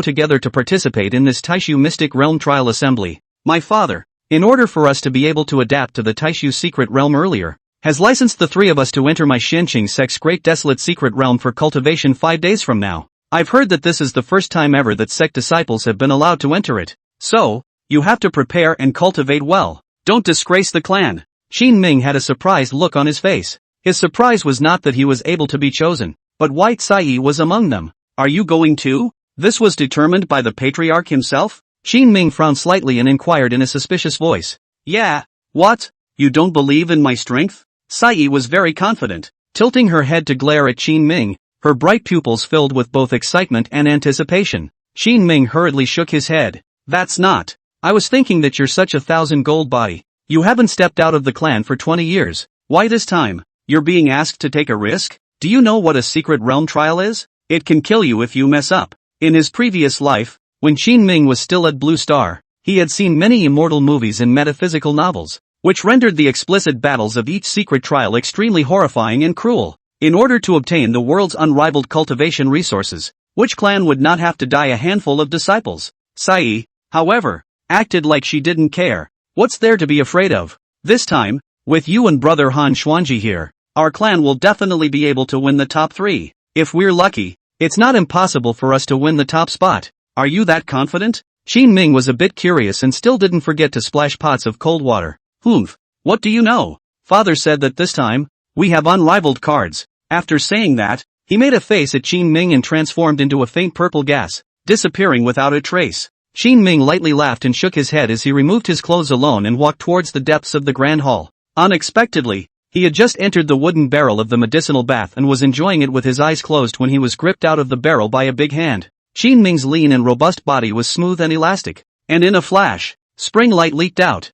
together to participate in this Taishu Mystic Realm Trial Assembly. My father, in order for us to be able to adapt to the Taishu Secret Realm earlier, has licensed the three of us to enter my Xianqing sect's Great Desolate Secret Realm for cultivation 5 days from now. I've heard that this is the first time ever that sect disciples have been allowed to enter it. So, you have to prepare and cultivate well. Don't disgrace the clan. Qin Ming had a surprised look on his face. His surprise was not that he was able to be chosen, but White Sai was among them. Are you going too? This was determined by the patriarch himself? Qin Ming frowned slightly and inquired in a suspicious voice. Yeah, what? You don't believe in my strength? Sai was very confident, tilting her head to glare at Qin Ming, her bright pupils filled with both excitement and anticipation. Qin Ming hurriedly shook his head. That's not. I was thinking that you're such a 1,000 gold body. You haven't stepped out of the clan for 20 years. Why this time? You're being asked to take a risk? Do you know what a secret realm trial is? It can kill you if you mess up. In his previous life, when Qin Ming was still at Blue Star, he had seen many immortal movies and metaphysical novels, which rendered the explicit battles of each secret trial extremely horrifying and cruel. In order to obtain the world's unrivaled cultivation resources, which clan would not have to die a handful of disciples? Sai, however, acted like she didn't care. What's there to be afraid of? This time, with you and brother Han Xuanji here, our clan will definitely be able to win the top 3. If we're lucky, it's not impossible for us to win the top spot. Are you that confident? Qin Ming was a bit curious and still didn't forget to splash pots of cold water. Humph. What do you know? Father said that this time, we have unrivaled cards. After saying that, he made a face at Qin Ming and transformed into a faint purple gas, disappearing without a trace. Qin Ming lightly laughed and shook his head as he removed his clothes alone and walked towards the depths of the grand hall. Unexpectedly, he had just entered the wooden barrel of the medicinal bath and was enjoying it with his eyes closed when he was gripped out of the barrel by a big hand. Qin Ming's lean and robust body was smooth and elastic, and in a flash, spring light leaked out.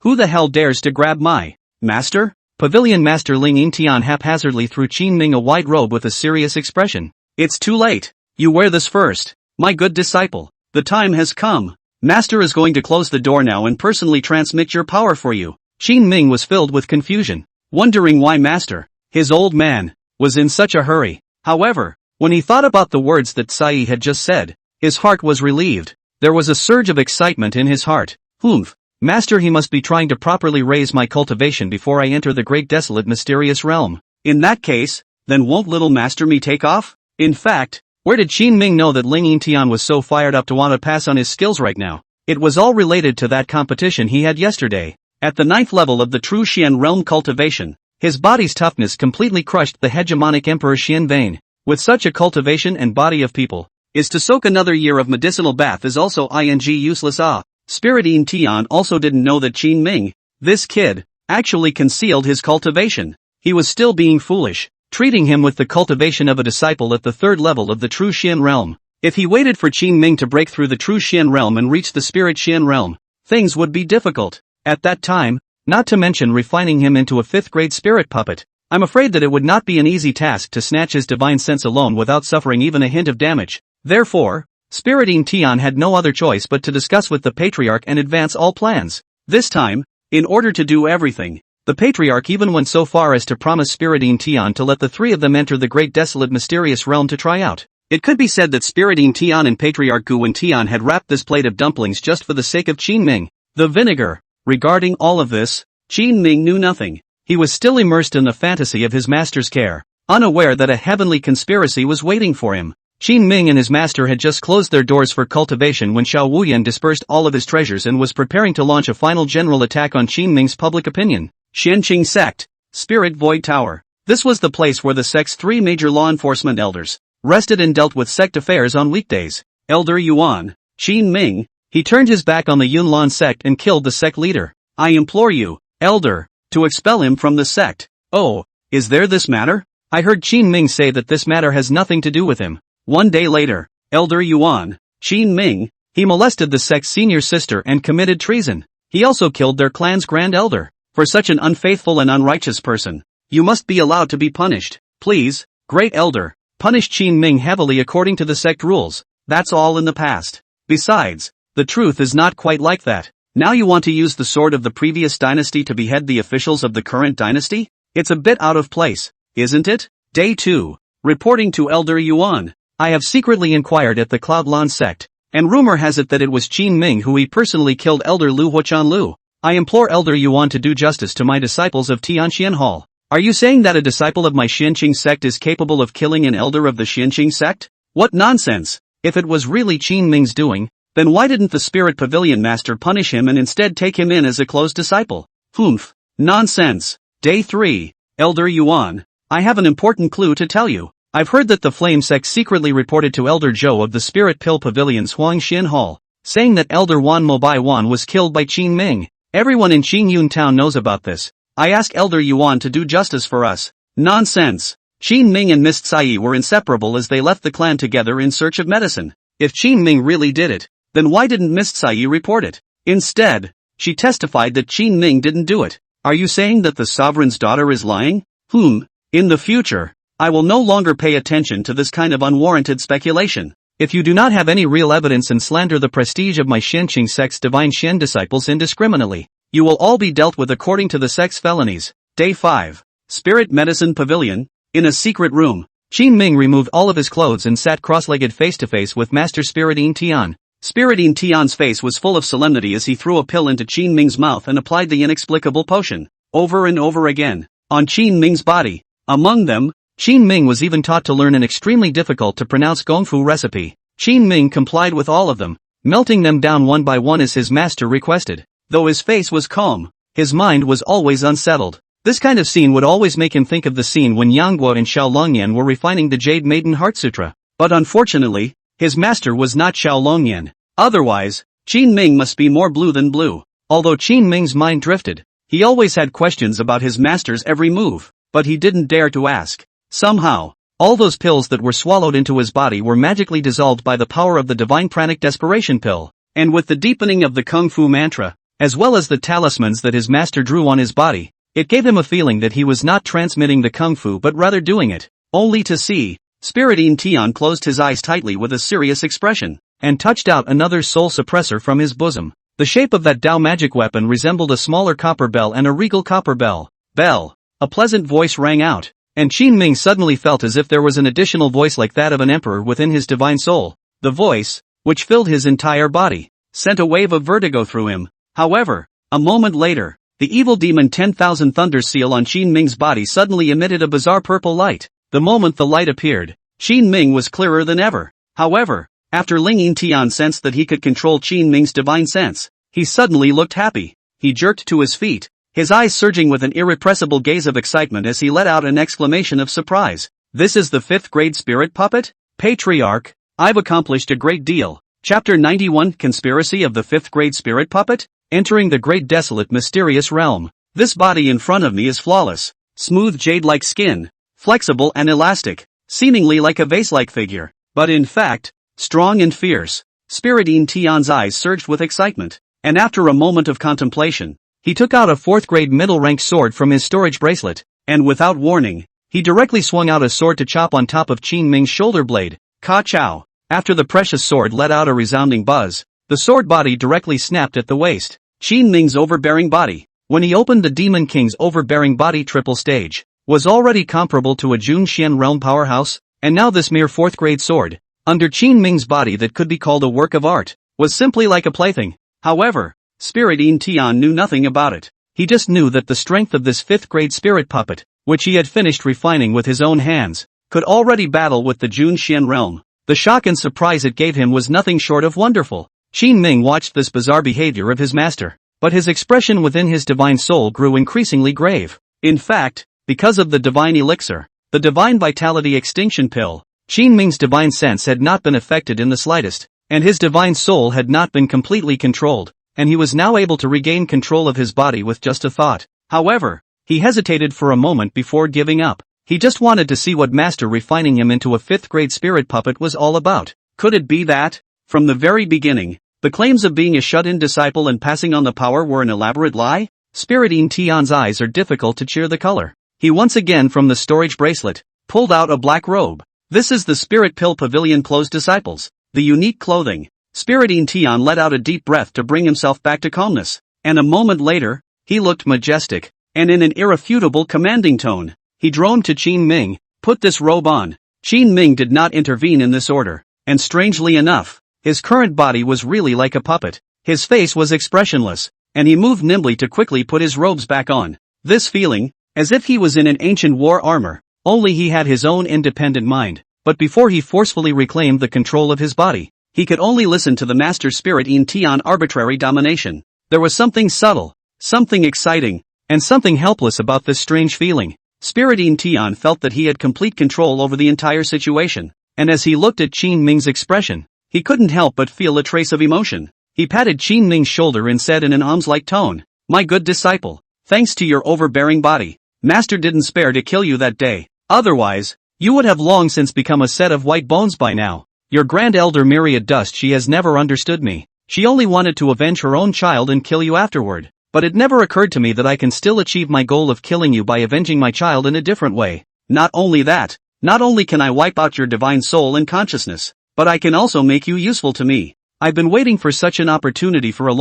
Who the hell dares to grab my master? Pavilion Master Ling Yintian haphazardly threw Qin Ming a white robe with a serious expression. It's too late. You wear this first. My good disciple. The time has come. Master is going to close the door now and personally transmit your power for you. Qin Ming was filled with confusion, wondering why Master, his old man, was in such a hurry. However, when he thought about the words that Sai had just said, his heart was relieved. There was a surge of excitement in his heart. Humph. Master, he must be trying to properly raise my cultivation before I enter the great desolate mysterious realm. In that case, then won't little master me take off? In fact, where did Qin Ming know that Ling Yintian was so fired up to want to pass on his skills right now? It was all related to that competition he had yesterday. At the 9th level of the true Xian realm cultivation, his body's toughness completely crushed the hegemonic Emperor Xian Vane. With such a cultivation and body of people, is to soak another year of medicinal bath is also useless. Spirit Yintian also didn't know that Qin Ming, this kid, actually concealed his cultivation. He was still being foolish, treating him with the cultivation of a disciple at the 3rd level of the true Xian realm. If he waited for Qin Ming to break through the true Xian realm and reach the spirit Xian realm, things would be difficult. At that time, not to mention refining him into a 5th grade spirit puppet. I'm afraid that it would not be an easy task to snatch his divine sense alone without suffering even a hint of damage. Therefore, Spirit Yintian had no other choice but to discuss with the Patriarch and advance all plans. This time, in order to do everything, the Patriarch even went so far as to promise Spirit Yintian to let the 3 of them enter the great desolate mysterious realm to try out. It could be said that Spirit Yintian and Patriarch Gu Yintian had wrapped this plate of dumplings just for the sake of Qin Ming, the vinegar. Regarding all of this, Qin Ming knew nothing. He was still immersed in the fantasy of his master's care, unaware that a heavenly conspiracy was waiting for him. Qin Ming and his master had just closed their doors for cultivation when Xiao Wuyan dispersed all of his treasures and was preparing to launch a final general attack on Qin Ming's public opinion. Xianqing Sect, Spirit Void Tower. This was the place where the sect's 3 major law enforcement elders rested and dealt with sect affairs on weekdays. Elder Yuan, Qin Ming, he turned his back on the Yunlan sect and killed the sect leader. I implore you, Elder, to expel him from the sect. Oh, is there this matter? I heard Qin Ming say that this matter has nothing to do with him. One day later, Elder Yuan, Qin Ming, he molested the sect's senior sister and committed treason. He also killed their clan's grand elder. For such an unfaithful and unrighteous person, you must be allowed to be punished. Please, great elder, punish Qin Ming heavily according to the sect rules. That's all in the past. Besides, the truth is not quite like that. Now you want to use the sword of the previous dynasty to behead the officials of the current dynasty? It's a bit out of place, isn't it? Day 2. Reporting to Elder Yuan. I have secretly inquired at the Cloudlan sect, and rumor has it that it was Qin Ming who he personally killed Elder Lu Huachan Lu. I implore Elder Yuan to do justice to my disciples of Tianxian Hall. Are you saying that a disciple of my Xianqing sect is capable of killing an elder of the Xianqing sect? What nonsense! If it was really Qin Ming's doing, then why didn't the Spirit Pavilion Master punish him and instead take him in as a close disciple? Humph. Nonsense. Day 3. Elder Yuan, I have an important clue to tell you. I've heard that the Flame Sect secretly reported to Elder Zhou of the Spirit Pill Pavilion's Huangxian Hall, saying that Elder Wan Mobai Wan was killed by Qin Ming. Everyone in Qingyun Town knows about this. I ask Elder Yuan to do justice for us. Nonsense. Qin Ming and Miss Tsai were inseparable as they left the clan together in search of medicine. If Qin Ming really did it, then why didn't Miss Tsai report it? Instead, she testified that Qin Ming didn't do it. Are you saying that the sovereign's daughter is lying? In the future, I will no longer pay attention to this kind of unwarranted speculation. If you do not have any real evidence and slander the prestige of my Xianqing sect's divine Xian disciples indiscriminately, you will all be dealt with according to the sect's felonies. Day 5. Spirit Medicine Pavilion. In a secret room, Qin Ming removed all of his clothes and sat cross-legged face-to-face with Master Spirit Yintian. Spirit Yintian's face was full of solemnity as he threw a pill into Qin Ming's mouth and applied the inexplicable potion. Over and over again, on Qin Ming's body. Among them, Qin Ming was even taught to learn an extremely difficult to pronounce gongfu recipe. Qin Ming complied with all of them, melting them down one by one as his master requested. Though his face was calm, his mind was always unsettled. This kind of scene would always make him think of the scene when Yangguo and Xiaolongyan were refining the Jade Maiden Heart Sutra. But unfortunately, his master was not Xiaolongyan. Otherwise, Qin Ming must be more blue than blue. Although Qin Ming's mind drifted, he always had questions about his master's every move, but he didn't dare to ask. Somehow, all those pills that were swallowed into his body were magically dissolved by the power of the divine pranic desperation pill, and with the deepening of the Kung Fu mantra, as well as the talismans that his master drew on his body, it gave him a feeling that he was not transmitting the Kung Fu but rather doing it, only to see. Spirit Yin Tian closed his eyes tightly with a serious expression, and touched out another soul suppressor from his bosom. The shape of that Dao magic weapon resembled a smaller copper bell and a regal copper bell. Bell. A pleasant voice rang out, and Qin Ming suddenly felt as if there was an additional voice like that of an emperor within his divine soul. The voice, which filled his entire body, sent a wave of vertigo through him. However, a moment later, the evil demon 10,000 Thunder seal on Qin Ming's body suddenly emitted a bizarre purple light. The moment the light appeared, Qin Ming was clearer than ever. However, after Ling Yintian sensed that he could control Qin Ming's divine sense, he suddenly looked happy. He jerked to his feet, his eyes surging with an irrepressible gaze of excitement as he let out an exclamation of surprise. This is the 5th grade spirit puppet? Patriarch, I've accomplished a great deal. Chapter 91 Conspiracy of the 5th grade spirit puppet? Entering the great desolate mysterious realm. This body in front of me is flawless, smooth jade-like skin, flexible and elastic, seemingly like a vase-like figure, but in fact, strong and fierce. Spirit Yin Tian's eyes surged with excitement, and after a moment of contemplation, he took out a 4th grade middle-rank sword from his storage bracelet, and without warning, he directly swung out a sword to chop on top of Qin Ming's shoulder blade. Ka chow. After the precious sword let out a resounding buzz, the sword body directly snapped at the waist. Qin Ming's overbearing body, when he opened the Demon King's overbearing body triple stage, was already comparable to a Jun Xian realm powerhouse, and now this mere 4th grade sword, under Qin Ming's body that could be called a work of art, was simply like a plaything. However, Spirit Yin Tian knew nothing about it. He just knew that the strength of this 5th grade spirit puppet, which he had finished refining with his own hands, could already battle with the Jun Xian realm. The shock and surprise it gave him was nothing short of wonderful. Qin Ming watched this bizarre behavior of his master, but his expression within his divine soul grew increasingly grave. In fact, because of the divine elixir, the divine vitality extinction pill, Qin Ming's divine sense had not been affected in the slightest, and his divine soul had not been completely controlled, and he was now able to regain control of his body with just a thought. However, he hesitated for a moment before giving up. He just wanted to see what master refining him into a 5th grade spirit puppet was all about. Could it be that, from the very beginning, the claims of being a shut-in disciple and passing on the power were an elaborate lie? Spirit Yin Tian's eyes are difficult to cheer the color. He once again from the storage bracelet, pulled out a black robe. This is the Spirit Pill Pavilion Closed Disciples. The unique clothing. Spirit Yin Tian let out a deep breath to bring himself back to calmness, and a moment later, he looked majestic, and in an irrefutable commanding tone, he droned to Qin Ming, put this robe on. Qin Ming did not intervene in this order, and strangely enough, his current body was really like a puppet. His face was expressionless, and he moved nimbly to quickly put his robes back on. This feeling, as if he was in an ancient war armor, only he had his own independent mind, but before he forcefully reclaimed the control of his body, he could only listen to the master spirit Yin Tian arbitrary domination. There was something subtle, something exciting, and something helpless about this strange feeling. Spirit Yin Tian felt that he had complete control over the entire situation, and as he looked at Qin Ming's expression, he couldn't help but feel a trace of emotion. He patted Qin Ming's shoulder and said in an alms-like tone, "My good disciple, thanks to your overbearing body, master didn't spare to kill you that day. Otherwise, you would have long since become a set of white bones by now. Your grand elder Myriad Dust, she has never understood me. She only wanted to avenge her own child and kill you afterward. But it never occurred to me that I can still achieve my goal of killing you by avenging my child in a different way. Not only that, not only can I wipe out your divine soul and consciousness, but I can also make you useful to me. I've been waiting for such an opportunity for a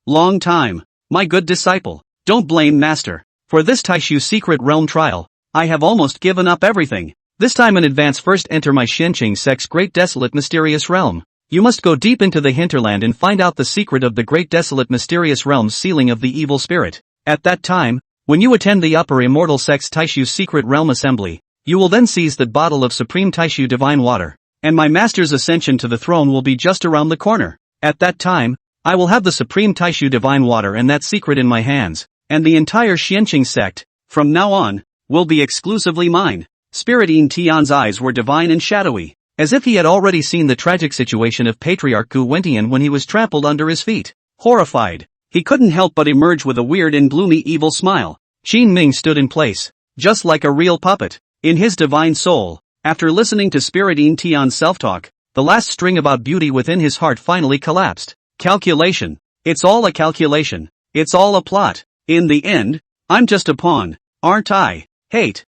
long time. My good disciple, don't blame master. For this Taishu secret realm trial, I have almost given up everything. This time in advance, first enter my Shenqing sect's great desolate mysterious realm. You must go deep into the hinterland and find out the secret of the great desolate mysterious realm's sealing of the evil spirit. At that time, When you attend the upper Immortal Sex Taishu Secret Realm Assembly, you will then seize that bottle of Supreme Taishu Divine Water, and my master's ascension to the throne will be just around the corner. At that time, I will have the Supreme Taishu Divine Water and that secret in my hands, and the entire Xianqing sect, from now on, will be exclusively mine. Spirit Yin Tian's eyes were divine and shadowy, as if he had already seen the tragic situation of Patriarch Gu Wentian when he was trampled under his feet. Horrified, he couldn't help but emerge with a weird and gloomy evil smile. Qin Ming stood in place, just like a real puppet. In his divine soul, after listening to Spirit Yin Tian's self-talk, the last string about beauty within his heart finally collapsed. Calculation. It's all a calculation. It's all a plot. In the end, I'm just a pawn, aren't I? Hate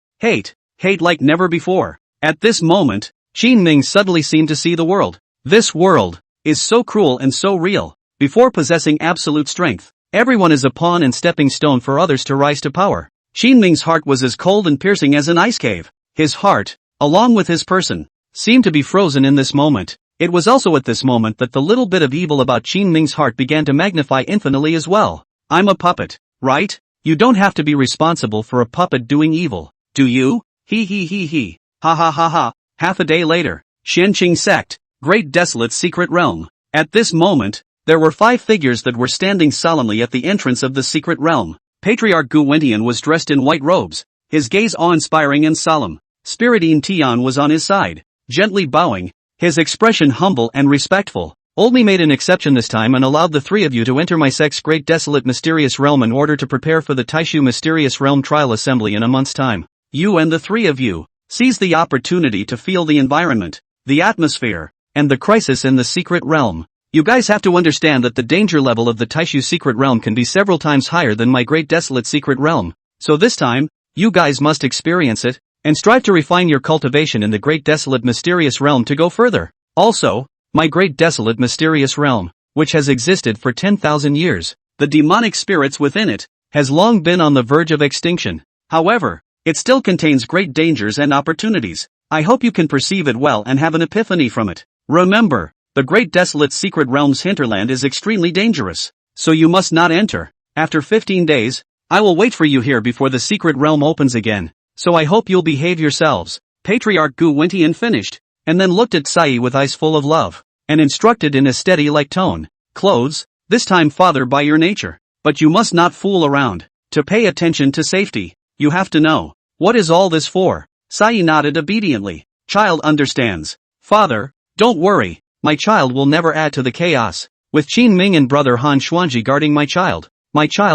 like never before. At this moment, Qin Ming suddenly seemed to see the world. This world is so cruel and so real. Before possessing absolute strength, everyone is a pawn and stepping stone for others to rise to power. Qin Ming's heart was as cold and piercing as an ice cave. His heart, along with his person, seemed to be frozen in this moment. It was also at this moment that the little bit of evil about Qin Ming's heart began to magnify infinitely as well. I'm a puppet, right? You don't have to be responsible for a puppet doing evil, do you? He. Ha ha ha ha. Half a day later, Xianqing Sect, Great Desolate Secret Realm. At this moment, there were 5 figures that were standing solemnly at the entrance of the secret realm. Patriarch Gu Wentian was dressed in white robes, his gaze awe-inspiring and solemn. Spirit Yin Tian was on his side, gently bowing, his expression humble and respectful. Olmi made an exception this time and allowed the 3 of you to enter my sect's Great Desolate Mysterious Realm in order to prepare for the Taishu Mysterious Realm Trial Assembly in a month's time. You and the 3 of you seize the opportunity to feel the environment, the atmosphere, and the crisis in the secret realm. You guys have to understand that the danger level of the Taishu Secret Realm can be several times higher than my Great Desolate Secret Realm, so this time, you guys must experience it, and strive to refine your cultivation in the Great Desolate Mysterious Realm to go further. Also, my Great Desolate Mysterious Realm, which has existed for 10,000 years, the demonic spirits within it, has long been on the verge of extinction. However, it still contains great dangers and opportunities. I hope you can perceive it well and have an epiphany from it. Remember, the Great Desolate Secret Realm's hinterland is extremely dangerous, so you must not enter. After 15 days, I will wait for you here before the secret realm opens again, so I hope you'll behave yourselves. Patriarch Gu Wentian finished, and then looked at Sai with eyes full of love, and instructed in a steady-like tone. Clothes, this time father by your nature, but you must not fool around. To pay attention to safety, you have to know. What is all this for? Sai nodded obediently. Child understands. Father, don't worry, my child will never add to the chaos. With Qin Ming and brother Han Xuanji guarding my child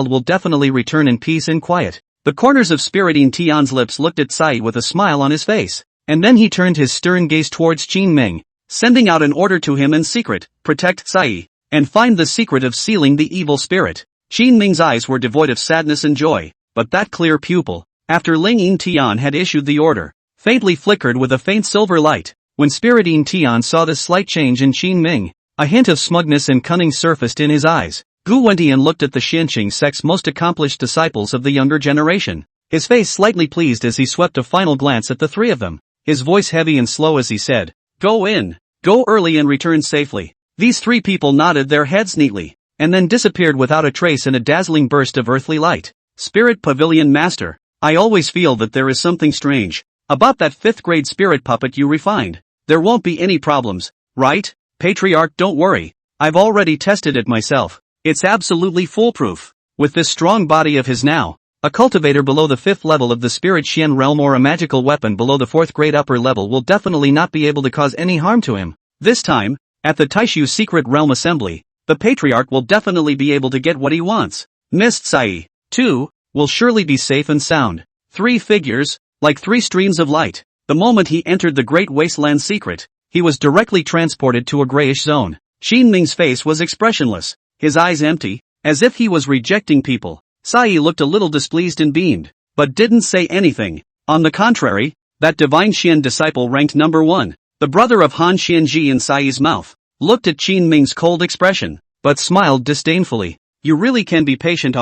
will definitely return in peace and quiet. The corners of Spirit Yin Tian's lips looked at Sai with a smile on his face, and then he turned his stern gaze towards Qin Ming, sending out an order to him in secret: protect Sai, and find the secret of sealing the evil spirit. Qin Ming's eyes were devoid of sadness and joy, but that clear pupil, after Ling Yin Tian had issued the order, faintly flickered with a faint silver light. When Spirit Yin Tian saw this slight change in Qin Ming, a hint of smugness and cunning surfaced in his eyes. Gu Wentian looked at the Xianqing sect's most accomplished disciples of the younger generation, his face slightly pleased as he swept a final glance at the 3 of them, his voice heavy and slow as he said, "Go in, go early and return safely." These 3 people nodded their heads neatly, and then disappeared without a trace in a dazzling burst of earthly light. Spirit Pavilion Master, I always feel that there is something strange about that 5th grade spirit puppet you refined. There won't be any problems, right? Patriarch, don't worry. I've already tested it myself. It's absolutely foolproof. With this strong body of his now, a cultivator below the 5th level of the Spirit Xian realm or a magical weapon below the 4th grade upper level will definitely not be able to cause any harm to him. This time, at the Taishu Secret Realm Assembly, the Patriarch will definitely be able to get what he wants. Mist Sai, too, will surely be safe and sound. 3 figures, like 3 streams of light. The moment he entered the Great Wasteland Secret, he was directly transported to a grayish zone. Qin Ming's face was expressionless, his eyes empty, as if he was rejecting people. Sai looked a little displeased and beamed, but didn't say anything. On the contrary, that divine Xian disciple ranked number 1, the brother of Han Xianji in Sai's mouth, looked at Qin Ming's cold expression, but smiled disdainfully. You really can be patient.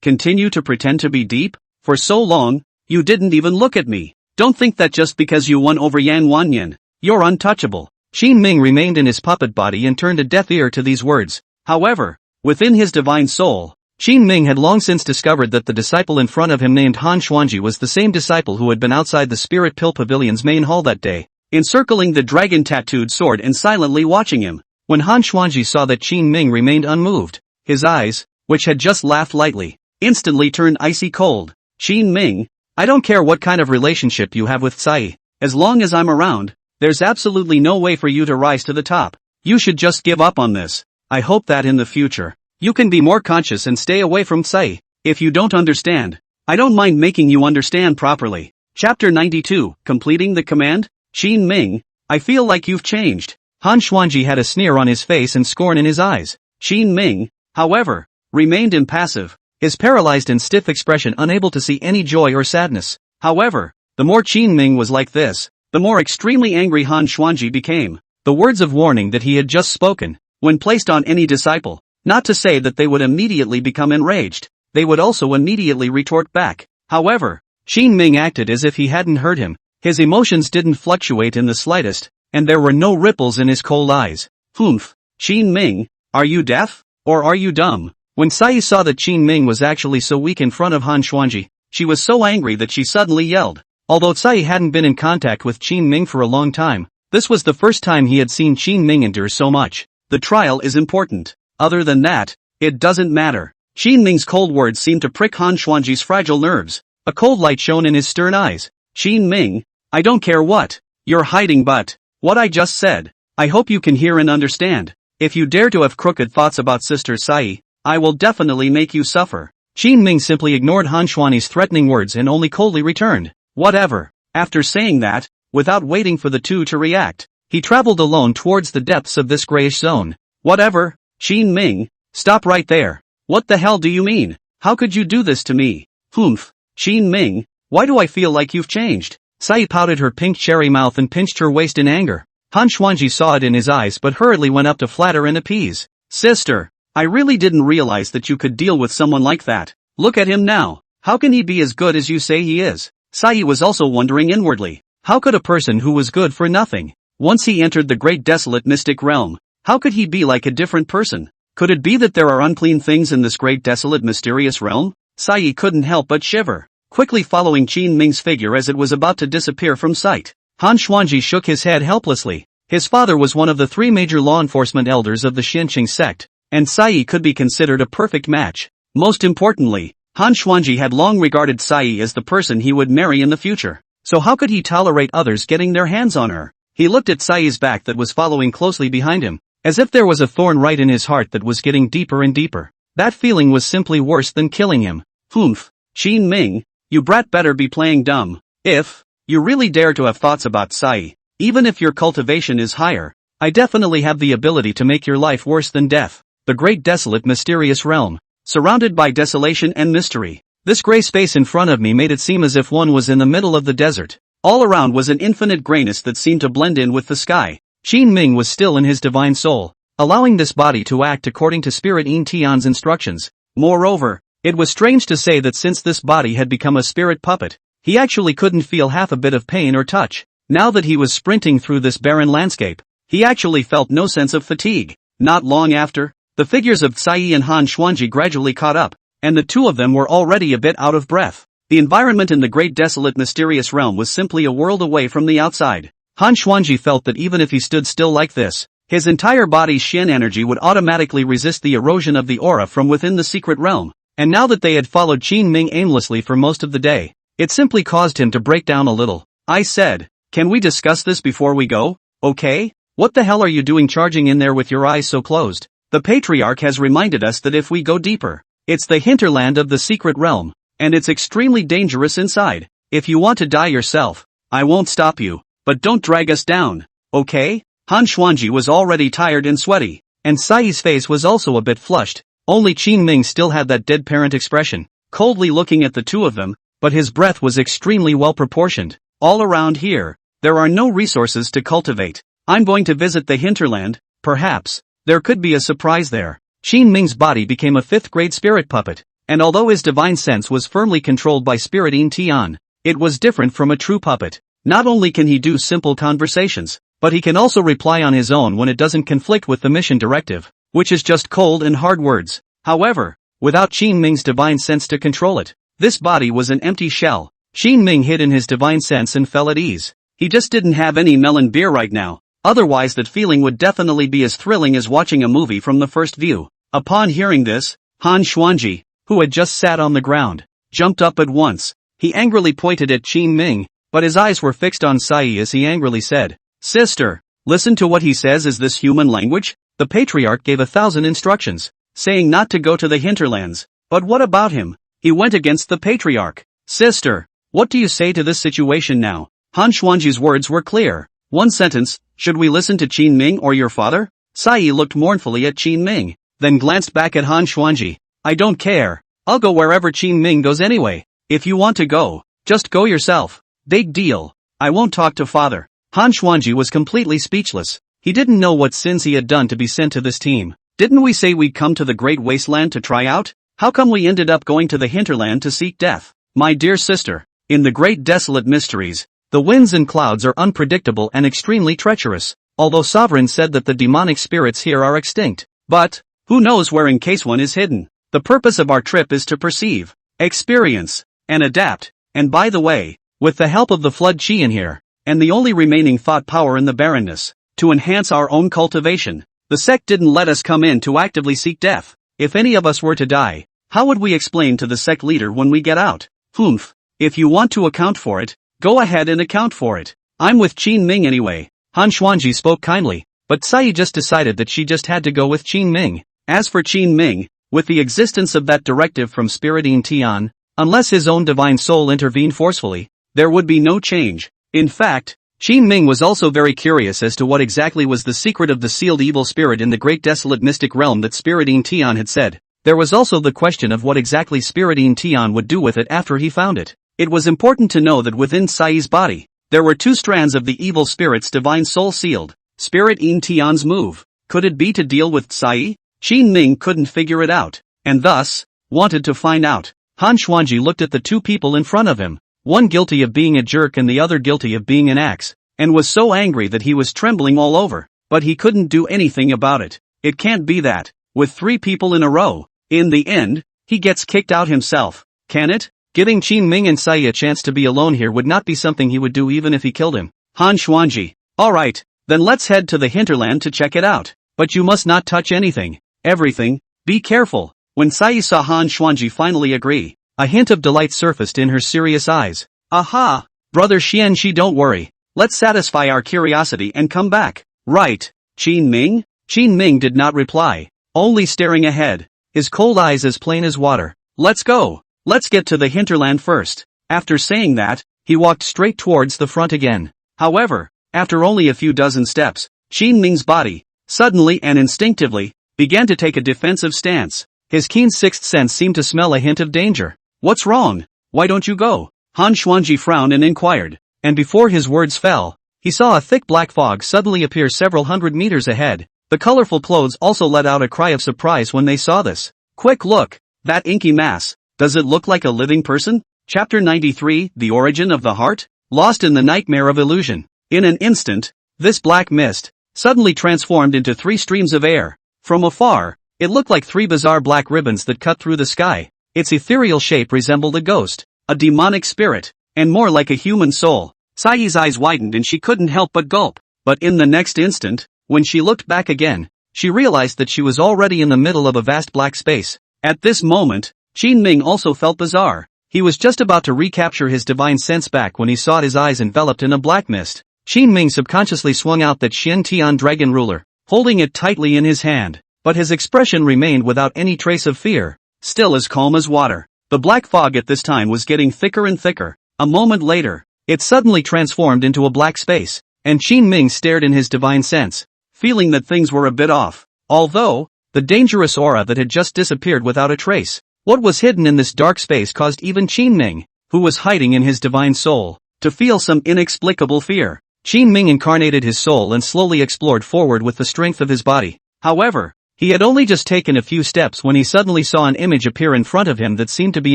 Continue to pretend to be deep? For so long, you didn't even look at me. Don't think that just because you won over Yang Wanyan, you're untouchable. Qin Ming remained in his puppet body and turned a deaf ear to these words. However, within his divine soul, Qin Ming had long since discovered that the disciple in front of him named Han Xuanji was the same disciple who had been outside the Spirit Pill Pavilion's main hall that day, encircling the dragon-tattooed sword and silently watching him. When Han Xuanji saw that Qin Ming remained unmoved, his eyes, which had just laughed lightly, instantly turned icy cold. Qin Ming, I don't care what kind of relationship you have with Tsai, as long as I'm around, there's absolutely no way for you to rise to the top. You should just give up on this. I hope that in the future, you can be more conscious and stay away from Tsai. If you don't understand, I don't mind making you understand properly. Chapter 92, Completing the Command? Qin Ming, I feel like you've changed. Han Xuanji had a sneer on his face and scorn in his eyes. Qin Ming, however, remained impassive, his paralyzed and stiff expression unable to see any joy or sadness. However, the more Qin Ming was like this, the more extremely angry Han Xuanji became. The words of warning that he had just spoken, when placed on any disciple, not to say that they would immediately become enraged, they would also immediately retort back. However, Qin Ming acted as if he hadn't heard him, his emotions didn't fluctuate in the slightest, and there were no ripples in his cold eyes. Humph, Qin Ming, are you deaf? Or are you dumb? When Tsai saw that Qin Ming was actually so weak in front of Han Xuanji, she was so angry that she suddenly yelled. Although Tsai hadn't been in contact with Qin Ming for a long time, this was the first time he had seen Qin Ming endure so much. The trial is important. Other than that, it doesn't matter. Qin Ming's cold words seemed to prick Han Xuanji's fragile nerves. A cold light shone in his stern eyes. Qin Ming, I don't care what you're hiding but what I just said. I hope you can hear and understand. If you dare to have crooked thoughts about Sister Tsai, I will definitely make you suffer. Qin Ming simply ignored Han Xuanji's threatening words and only coldly returned, whatever. After saying that, without waiting for the two to react, he traveled alone towards the depths of this grayish zone. Whatever, Qin Ming, stop right there. What the hell do you mean? How could you do this to me? Humph, Qin Ming, why do I feel like you've changed? Tsai pouted her pink cherry mouth and pinched her waist in anger. Han Xuanji saw it in his eyes but hurriedly went up to flatter and appease. Sister, I really didn't realize that you could deal with someone like that. Look at him now. How can he be as good as you say he is? Tsai was also wondering inwardly. How could a person who was good for nothing, once he entered the great desolate mystic realm, how could he be like a different person? Could it be that there are unclean things in this great desolate mysterious realm? Tsai couldn't help but shiver, quickly following Qin Ming's figure as it was about to disappear from sight. Han Xuanji shook his head helplessly. His father was one of the 3 major law enforcement elders of the Xinqing sect, and Tsai could be considered a perfect match. Most importantly, Han Xuanji had long regarded Tsai as the person he would marry in the future. So how could he tolerate others getting their hands on her? He looked at Tsai's back that was following closely behind him, as if there was a thorn right in his heart that was getting deeper and deeper. That feeling was simply worse than killing him. Humph, Qin Ming, you brat better be playing dumb. If you really dare to have thoughts about Tsai, even if your cultivation is higher, I definitely have the ability to make your life worse than death. The great desolate mysterious realm, surrounded by desolation and mystery. This gray space in front of me made it seem as if one was in the middle of the desert. All around was an infinite grayness that seemed to blend in with the sky. Qin Ming was still in his divine soul, allowing this body to act according to Spirit Yin Tian's instructions. Moreover, it was strange to say that since this body had become a spirit puppet, he actually couldn't feel half a bit of pain or touch. Now that he was sprinting through this barren landscape, he actually felt no sense of fatigue. Not long after, the figures of Tsai and Han Xuanji gradually caught up, and the two of them were already a bit out of breath. The environment in the great desolate mysterious realm was simply a world away from the outside. Han Xuanji felt that even if he stood still like this, his entire body's Shen energy would automatically resist the erosion of the aura from within the secret realm, and now that they had followed Qin Ming aimlessly for most of the day, it simply caused him to break down a little. I said, can we discuss this before we go? Okay? What the hell are you doing charging in there with your eyes so closed? The Patriarch has reminded us that if we go deeper, it's the hinterland of the secret realm, and it's extremely dangerous inside. If you want to die yourself, I won't stop you, but don't drag us down, okay? Han Xuanji was already tired and sweaty, and Tsai's face was also a bit flushed. Only Qin Ming still had that dead parent expression, coldly looking at the two of them, but his breath was extremely well proportioned. All around here, there are no resources to cultivate. I'm going to visit the hinterland, perhaps. There could be a surprise there. Qin Ming's body became a 5th grade spirit puppet, and although his divine sense was firmly controlled by Spirit Yin Tian, it was different from a true puppet. Not only can he do simple conversations, but he can also reply on his own when it doesn't conflict with the mission directive, which is just cold and hard words. However, without Qin Ming's divine sense to control it. This body was an empty shell. Qin Ming hid in his divine sense and fell at ease. He just didn't have any melon beer right now. Otherwise that feeling would definitely be as thrilling as watching a movie from the first view. Upon hearing this, Han Xuanji, who had just sat on the ground, jumped up at once. He angrily pointed at Qin Ming, but his eyes were fixed on Sai as he angrily said, "Sister, listen to what he says. Is this human language?" The patriarch gave 1,000 instructions, saying not to go to the hinterlands. But what about him? He went against the patriarch. "Sister, what do you say to this situation now?" Han Xuanji's words were clear. One sentence: "Should we listen to Qin Ming or your father?" Sai looked mournfully at Qin Ming, then glanced back at Han Xuanji. "I don't care. I'll go wherever Qin Ming goes anyway. If you want to go, just go yourself. Big deal. I won't talk to father." Han Xuanji was completely speechless. He didn't know what sins he had done to be sent to this team. Didn't we say we'd come to the Great Wasteland to try out? How come we ended up going to the hinterland to seek death? My dear sister, in the great desolate mysteries, the winds and clouds are unpredictable and extremely treacherous, although Sovereign said that the demonic spirits here are extinct. But, who knows where in case one is hidden? The purpose of our trip is to perceive, experience, and adapt. And by the way, with the help of the flood chi in here, and the only remaining thought power in the barrenness, to enhance our own cultivation, the sect didn't let us come in to actively seek death. If any of us were to die, how would we explain to the sect leader when we get out? Humph. If you want to account for it, go ahead and account for it. I'm with Qin Ming anyway. Han Xuanji spoke kindly, but Sai just decided that she just had to go with Qin Ming. As for Qin Ming, with the existence of that directive from Spiriting Tian, unless his own divine soul intervened forcefully, there would be no change. In fact, Qin Ming was also very curious as to what exactly was the secret of the sealed evil spirit in the great desolate mystic realm that Spiriting Tian had said. There was also the question of what exactly Spiriting Tian would do with it after he found it. It was important to know that within Sai's body, there were 2 strands of the evil spirit's divine soul sealed. Spiriting Tian's move, could it be to deal with Sai? Qin Ming couldn't figure it out, and thus, wanted to find out. Han Xuanji looked at the 2 people in front of him, one guilty of being a jerk and the other guilty of being an axe, and was so angry that he was trembling all over, but he couldn't do anything about it. It can't be that, with 3 people in a row, in the end, he gets kicked out himself, can it? Giving Qin Ming and Sai a chance to be alone here would not be something he would do even if he killed him. Han Xuanji: "Alright, then let's head to the hinterland to check it out. But you must not touch anything. Everything. Be careful." When Sai saw Han Xuanji finally agree, a hint of delight surfaced in her serious eyes. "Aha! Brother Xianxi, don't worry. Let's satisfy our curiosity and come back." "Right, Qin Ming?" Qin Ming did not reply, only staring ahead, his cold eyes as plain as water. "Let's go. Let's get to the hinterland first." After saying that, he walked straight towards the front again. However, after only a few dozen steps, Qin Ming's body, suddenly and instinctively, began to take a defensive stance. His keen sixth sense seemed to smell a hint of danger. "What's wrong? Why don't you go?" Han Xuanji frowned and inquired, and before his words fell, he saw a thick black fog suddenly appear several hundred meters ahead. The colorful clothes also let out a cry of surprise when they saw this. "Quick look! That inky mass! Does it look like a living person?" Chapter 93, The Origin of the Heart? Lost in the nightmare of illusion. In an instant, this black mist suddenly transformed into 3 streams of air. From afar, it looked like 3 bizarre black ribbons that cut through the sky. Its ethereal shape resembled a ghost, a demonic spirit, and more like a human soul. Sai's eyes widened and she couldn't help but gulp. But in the next instant, when she looked back again, she realized that she was already in the middle of a vast black space. At this moment, Qin Ming also felt bizarre. He was just about to recapture his divine sense back when he saw his eyes enveloped in a black mist. Qin Ming subconsciously swung out that Xian Tian dragon ruler, holding it tightly in his hand, but his expression remained without any trace of fear, still as calm as water. The black fog at this time was getting thicker and thicker. A moment later, it suddenly transformed into a black space, and Qin Ming stared in his divine sense, feeling that things were a bit off. Although, the dangerous aura that had just disappeared without a trace. What was hidden in this dark space caused even Qin Ming, who was hiding in his divine soul, to feel some inexplicable fear. Qin Ming incarnated his soul and slowly explored forward with the strength of his body. However, he had only just taken a few steps when he suddenly saw an image appear in front of him that seemed to be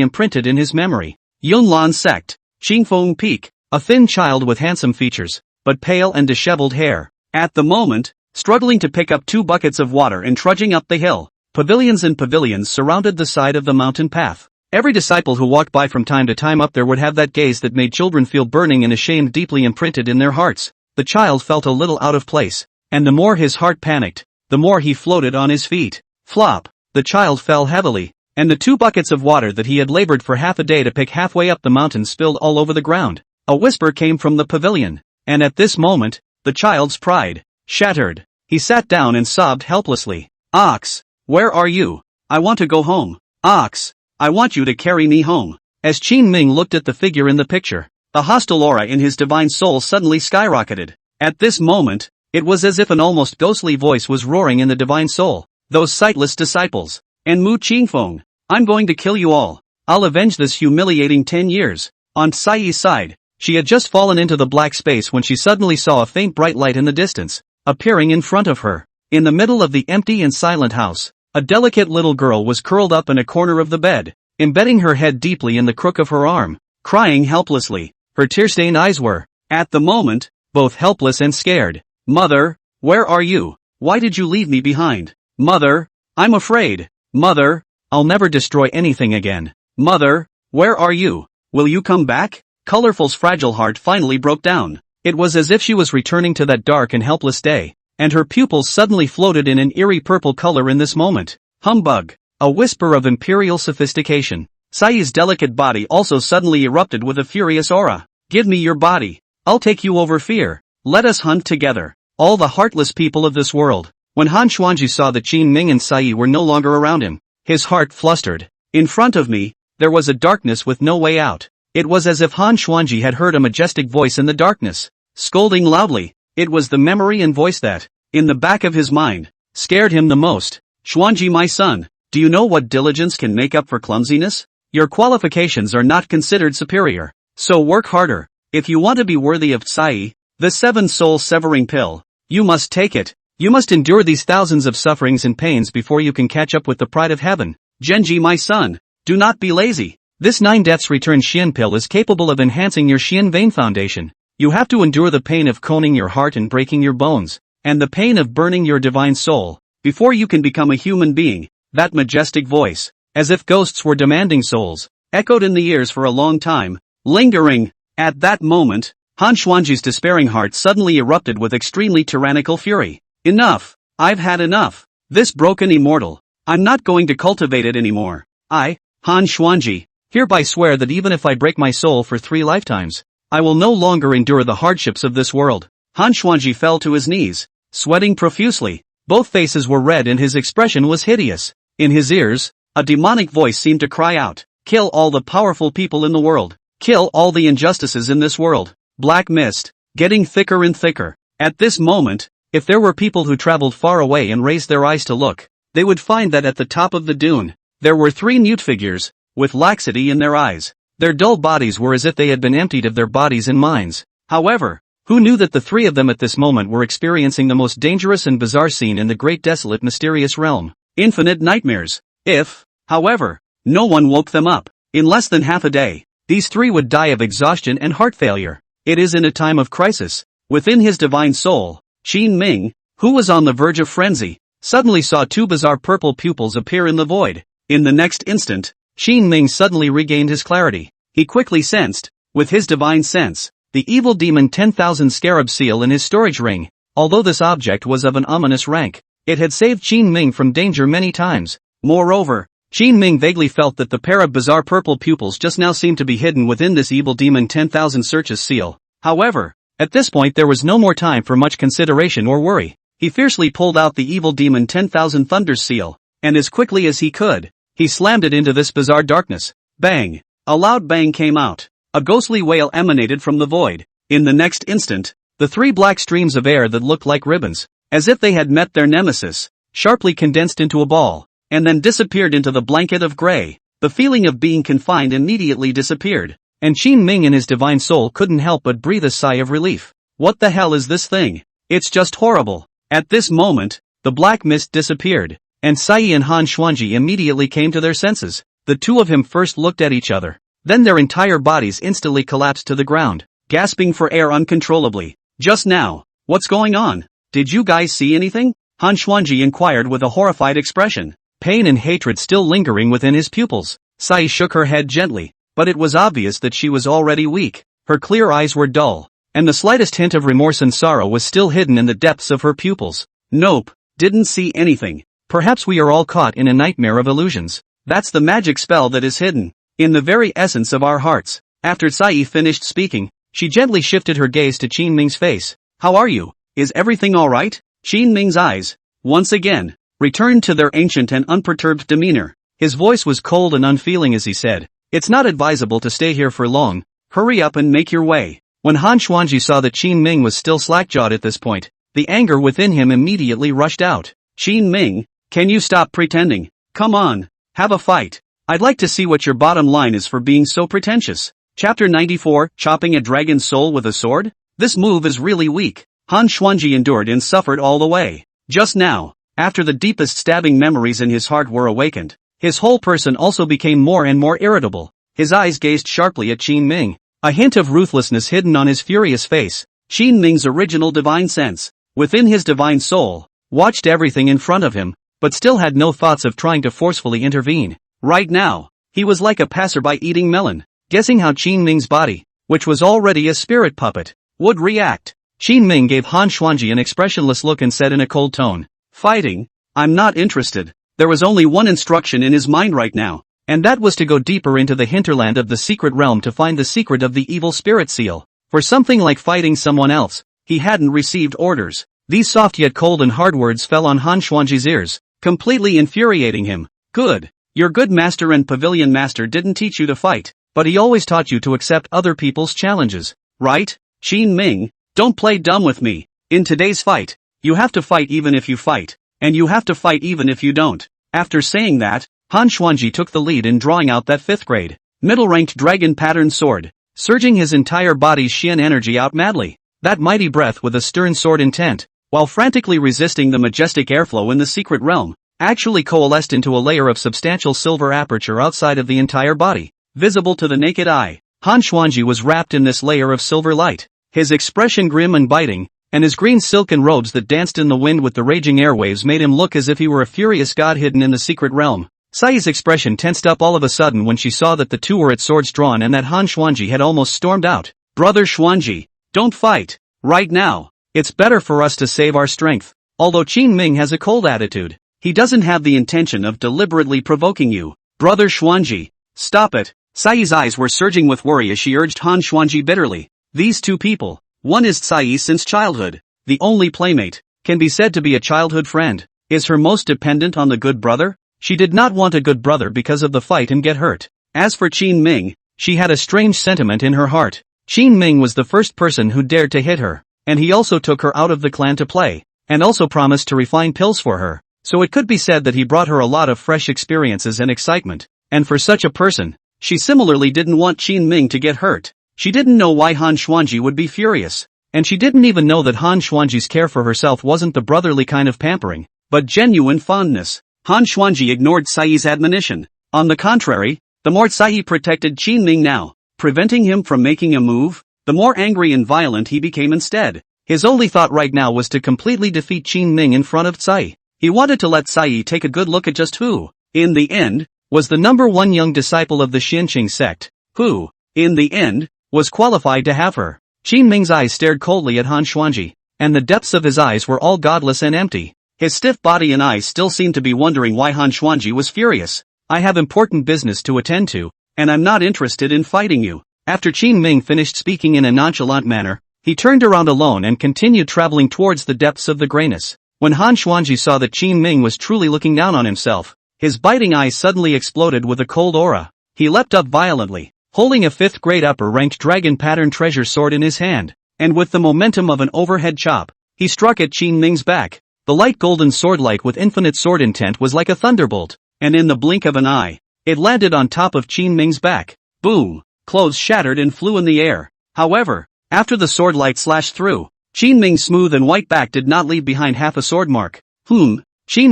imprinted in his memory. Yunlan sect, Qingfeng Peak, a thin child with handsome features, but pale and disheveled hair. At the moment, struggling to pick up 2 buckets of water and trudging up the hill, Pavilions and pavilions surrounded the side of the mountain path. Every disciple who walked by from time to time up there would have that gaze that made children feel burning and ashamed deeply imprinted in their hearts. The child felt a little out of place, and the more his heart panicked, the more he floated on his feet. Flop! The child fell heavily, and the 2 buckets of water that he had labored for half a day to pick halfway up the mountain spilled all over the ground. A whisper came from the pavilion, and at this moment, the child's pride shattered. He sat down and sobbed helplessly. Ox, where are you? I want to go home. Ox, I want you to carry me home. As Qin Ming looked at the figure in the picture, the hostile aura in his divine soul suddenly skyrocketed. At this moment, it was as if an almost ghostly voice was roaring in the divine soul. Those sightless disciples. And Mu Qingfeng, I'm going to kill you all. I'll avenge this humiliating 10 years. On Sai's side, she had just fallen into the black space when she suddenly saw a faint bright light in the distance, appearing in front of her. In the middle of the empty and silent house, a delicate little girl was curled up in a corner of the bed, embedding her head deeply in the crook of her arm, crying helplessly. Her tear-stained eyes were, at the moment, both helpless and scared. Mother, where are you? Why did you leave me behind? Mother, I'm afraid. Mother, I'll never destroy anything again. Mother, where are you? Will you come back? Colorful's fragile heart finally broke down. It was as if she was returning to that dark and helpless day, and her pupils suddenly floated in an eerie purple color in this moment. Humbug! A whisper of imperial sophistication. Sai's delicate body also suddenly erupted with a furious aura. Give me your body. I'll take you over fear. Let us hunt together. All the heartless people of this world. When Han Xuanji saw that Qin Ming and Sai were no longer around him, his heart flustered. In front of me, there was a darkness with no way out. It was as if Han Xuanji had heard a majestic voice in the darkness, scolding loudly. It was the memory and voice that, in the back of his mind, scared him the most. Xuanji, my son, do you know what diligence can make up for clumsiness? Your qualifications are not considered superior, so work harder. If you want to be worthy of Sai, the 7 soul severing pill, you must take it. You must endure these thousands of sufferings and pains before you can catch up with the pride of heaven. Genji, my son, do not be lazy. This 9 deaths return Xian pill is capable of enhancing your Xian vein foundation. You have to endure the pain of coning your heart and breaking your bones, and the pain of burning your divine soul, before you can become a human being. That majestic voice, as if ghosts were demanding souls, echoed in the ears for a long time, lingering. At that moment, Han Xuanji's despairing heart suddenly erupted with extremely tyrannical fury. Enough! I've had enough. This broken immortal. I'm not going to cultivate it anymore. I, Han Xuanji, hereby swear that even if I break my soul for 3 lifetimes, I will no longer endure the hardships of this world. Han Xuanji fell to his knees, sweating profusely. Both faces were red and his expression was hideous. In his ears, a demonic voice seemed to cry out, kill all the powerful people in the world. Kill all the injustices in this world. Black mist, getting thicker and thicker. At this moment, if there were people who traveled far away and raised their eyes to look, they would find that at the top of the dune, there were 3 nude figures, with laxity in their eyes. Their dull bodies were as if they had been emptied of their bodies and minds. However, who knew that the 3 of them at this moment were experiencing the most dangerous and bizarre scene in the great desolate mysterious realm? Infinite nightmares. If, however, no one woke them up, in less than half a day, these 3 would die of exhaustion and heart failure. It is in a time of crisis. Within his divine soul, Qin Ming, who was on the verge of frenzy, suddenly saw 2 bizarre purple pupils appear in the void. In the next instant, Qin Ming suddenly regained his clarity. He quickly sensed, with his divine sense, the evil demon 10,000 scarab seal in his storage ring. Although this object was of an ominous rank, it had saved Qin Ming from danger many times. Moreover, Qin Ming vaguely felt that the pair of bizarre purple pupils just now seemed to be hidden within this evil demon 10,000 searches seal. However, at this point there was no more time for much consideration or worry. He fiercely pulled out the evil demon 10,000 thunders seal, and as quickly as he could, he slammed it into this bizarre darkness. Bang! A loud bang came out. A ghostly wail emanated from the void. In the next instant, the 3 black streams of air that looked like ribbons, as if they had met their nemesis, sharply condensed into a ball, and then disappeared into the blanket of gray. The feeling of being confined immediately disappeared, and Qin Ming in his divine soul couldn't help but breathe a sigh of relief. What the hell is this thing? It's just horrible. At this moment, the black mist disappeared, and Sai and Han Xuanji immediately came to their senses. The 2 of them first looked at each other, then their entire bodies instantly collapsed to the ground, gasping for air uncontrollably. Just now, what's going on? Did you guys see anything? Han Xuanji inquired with a horrified expression. pain and hatred still lingering within his pupils. Sai shook her head gently, but it was obvious that she was already weak. Her clear eyes were dull, and the slightest hint of remorse and sorrow was still hidden in the depths of her pupils. Nope, didn't see anything. Perhaps we are all caught in a nightmare of illusions. That's the magic spell that is hidden in the very essence of our hearts. After Sai finished speaking, she gently shifted her gaze to Qin Ming's face. How are you? Is everything alright? Qin Ming's eyes, once again, returned to their ancient and unperturbed demeanor. His voice was cold and unfeeling as he said, "It's not advisable to stay here for long. Hurry up and make your way." When Han Xuanji saw that Qin Ming was still slack-jawed at this point, the anger within him immediately rushed out. "Qin Ming, can you stop pretending? Come on, have a fight. I'd like to see what your bottom line is for being so pretentious." Chapter 94, Chopping a Dragon's Soul with a Sword? This move is really weak. Han Xuanji endured and suffered all the way. Just now, after the deepest stabbing memories in his heart were awakened, his whole person also became more and more irritable. His eyes gazed sharply at Qin Ming, a hint of ruthlessness hidden on his furious face. Qin Ming's original divine sense, within his divine soul, watched everything in front of him, but still had no thoughts of trying to forcefully intervene. Right now, he was like a passerby eating melon, guessing how Qin Ming's body, which was already a spirit puppet, would react. Qin Ming gave Han Xuanji an expressionless look and said in a cold tone, "Fighting? I'm not interested." There was only one instruction in his mind right now, and that was to go deeper into the hinterland of the secret realm to find the secret of the evil spirit seal. For something like fighting someone else, he hadn't received orders. These soft yet cold and hard words fell on Han Xuanji's ears, completely infuriating him. "Good. Your good master and pavilion master didn't teach you to fight, but he always taught you to accept other people's challenges, right? Qin Ming, don't play dumb with me. In today's fight, you have to fight even if you fight, and you have to fight even if you don't." After saying that, Han Xuanji took the lead in drawing out that 5th grade, middle-ranked dragon-patterned sword, surging his entire body's Xian energy out madly. That mighty breath with a stern sword intent, while frantically resisting the majestic airflow in the secret realm, actually coalesced into a layer of substantial silver aperture outside of the entire body, visible to the naked eye. Han Xuanji was wrapped in this layer of silver light, his expression grim and biting, and his green silken robes that danced in the wind with the raging airwaves made him look as if he were a furious god hidden in the secret realm. Sai's expression tensed up all of a sudden when she saw that the two were at swords drawn and that Han Xuanji had almost stormed out. "Brother Xuanji, don't fight. Right now, it's better for us to save our strength." Although Qin Ming has a cold attitude, he doesn't have the intention of deliberately provoking you. "Brother Xuanji, stop it." Sai's eyes were surging with worry as she urged Han Xuanji bitterly. These two people, one is Sai since childhood, the only playmate, can be said to be a childhood friend, is her most dependent on the good brother? She did not want a good brother because of the fight and get hurt. As for Qin Ming, she had a strange sentiment in her heart. Qin Ming was the first person who dared to hit her, and he also took her out of the clan to play, and also promised to refine pills for her, so it could be said that he brought her a lot of fresh experiences and excitement, and for such a person, she similarly didn't want Qin Ming to get hurt. She didn't know why Han Xuanji would be furious, and she didn't even know that Han Xuanji's care for herself wasn't the brotherly kind of pampering, but genuine fondness. Han Xuanji ignored Sai's admonition. On the contrary, the more Sai protected Qin Ming now, preventing him from making a move, the more angry and violent he became instead. His only thought right now was to completely defeat Qin Ming in front of Sai. He wanted to let Sai take a good look at just who, in the end, was the #1 young disciple of the Xinqing sect, who, in the end, was qualified to have her. Qin Ming's eyes stared coldly at Han Xuanji, and the depths of his eyes were all godless and empty. His stiff body and eyes still seemed to be wondering why Han Xuanji was furious. "I have important business to attend to, and I'm not interested in fighting you." After Qin Ming finished speaking in a nonchalant manner, he turned around alone and continued traveling towards the depths of the grayness. When Han Xuanji saw that Qin Ming was truly looking down on himself, his biting eyes suddenly exploded with a cold aura. He leapt up violently, holding a 5th grade upper-ranked dragon-pattern treasure sword in his hand, and with the momentum of an overhead chop, he struck at Qin Ming's back. The light golden sword-like with infinite sword intent was like a thunderbolt, and in the blink of an eye, it landed on top of Qin Ming's back. Boom! Clothes shattered and flew in the air. However, after the sword light slashed through, Qin Ming's smooth and white back did not leave behind half a sword mark. Qin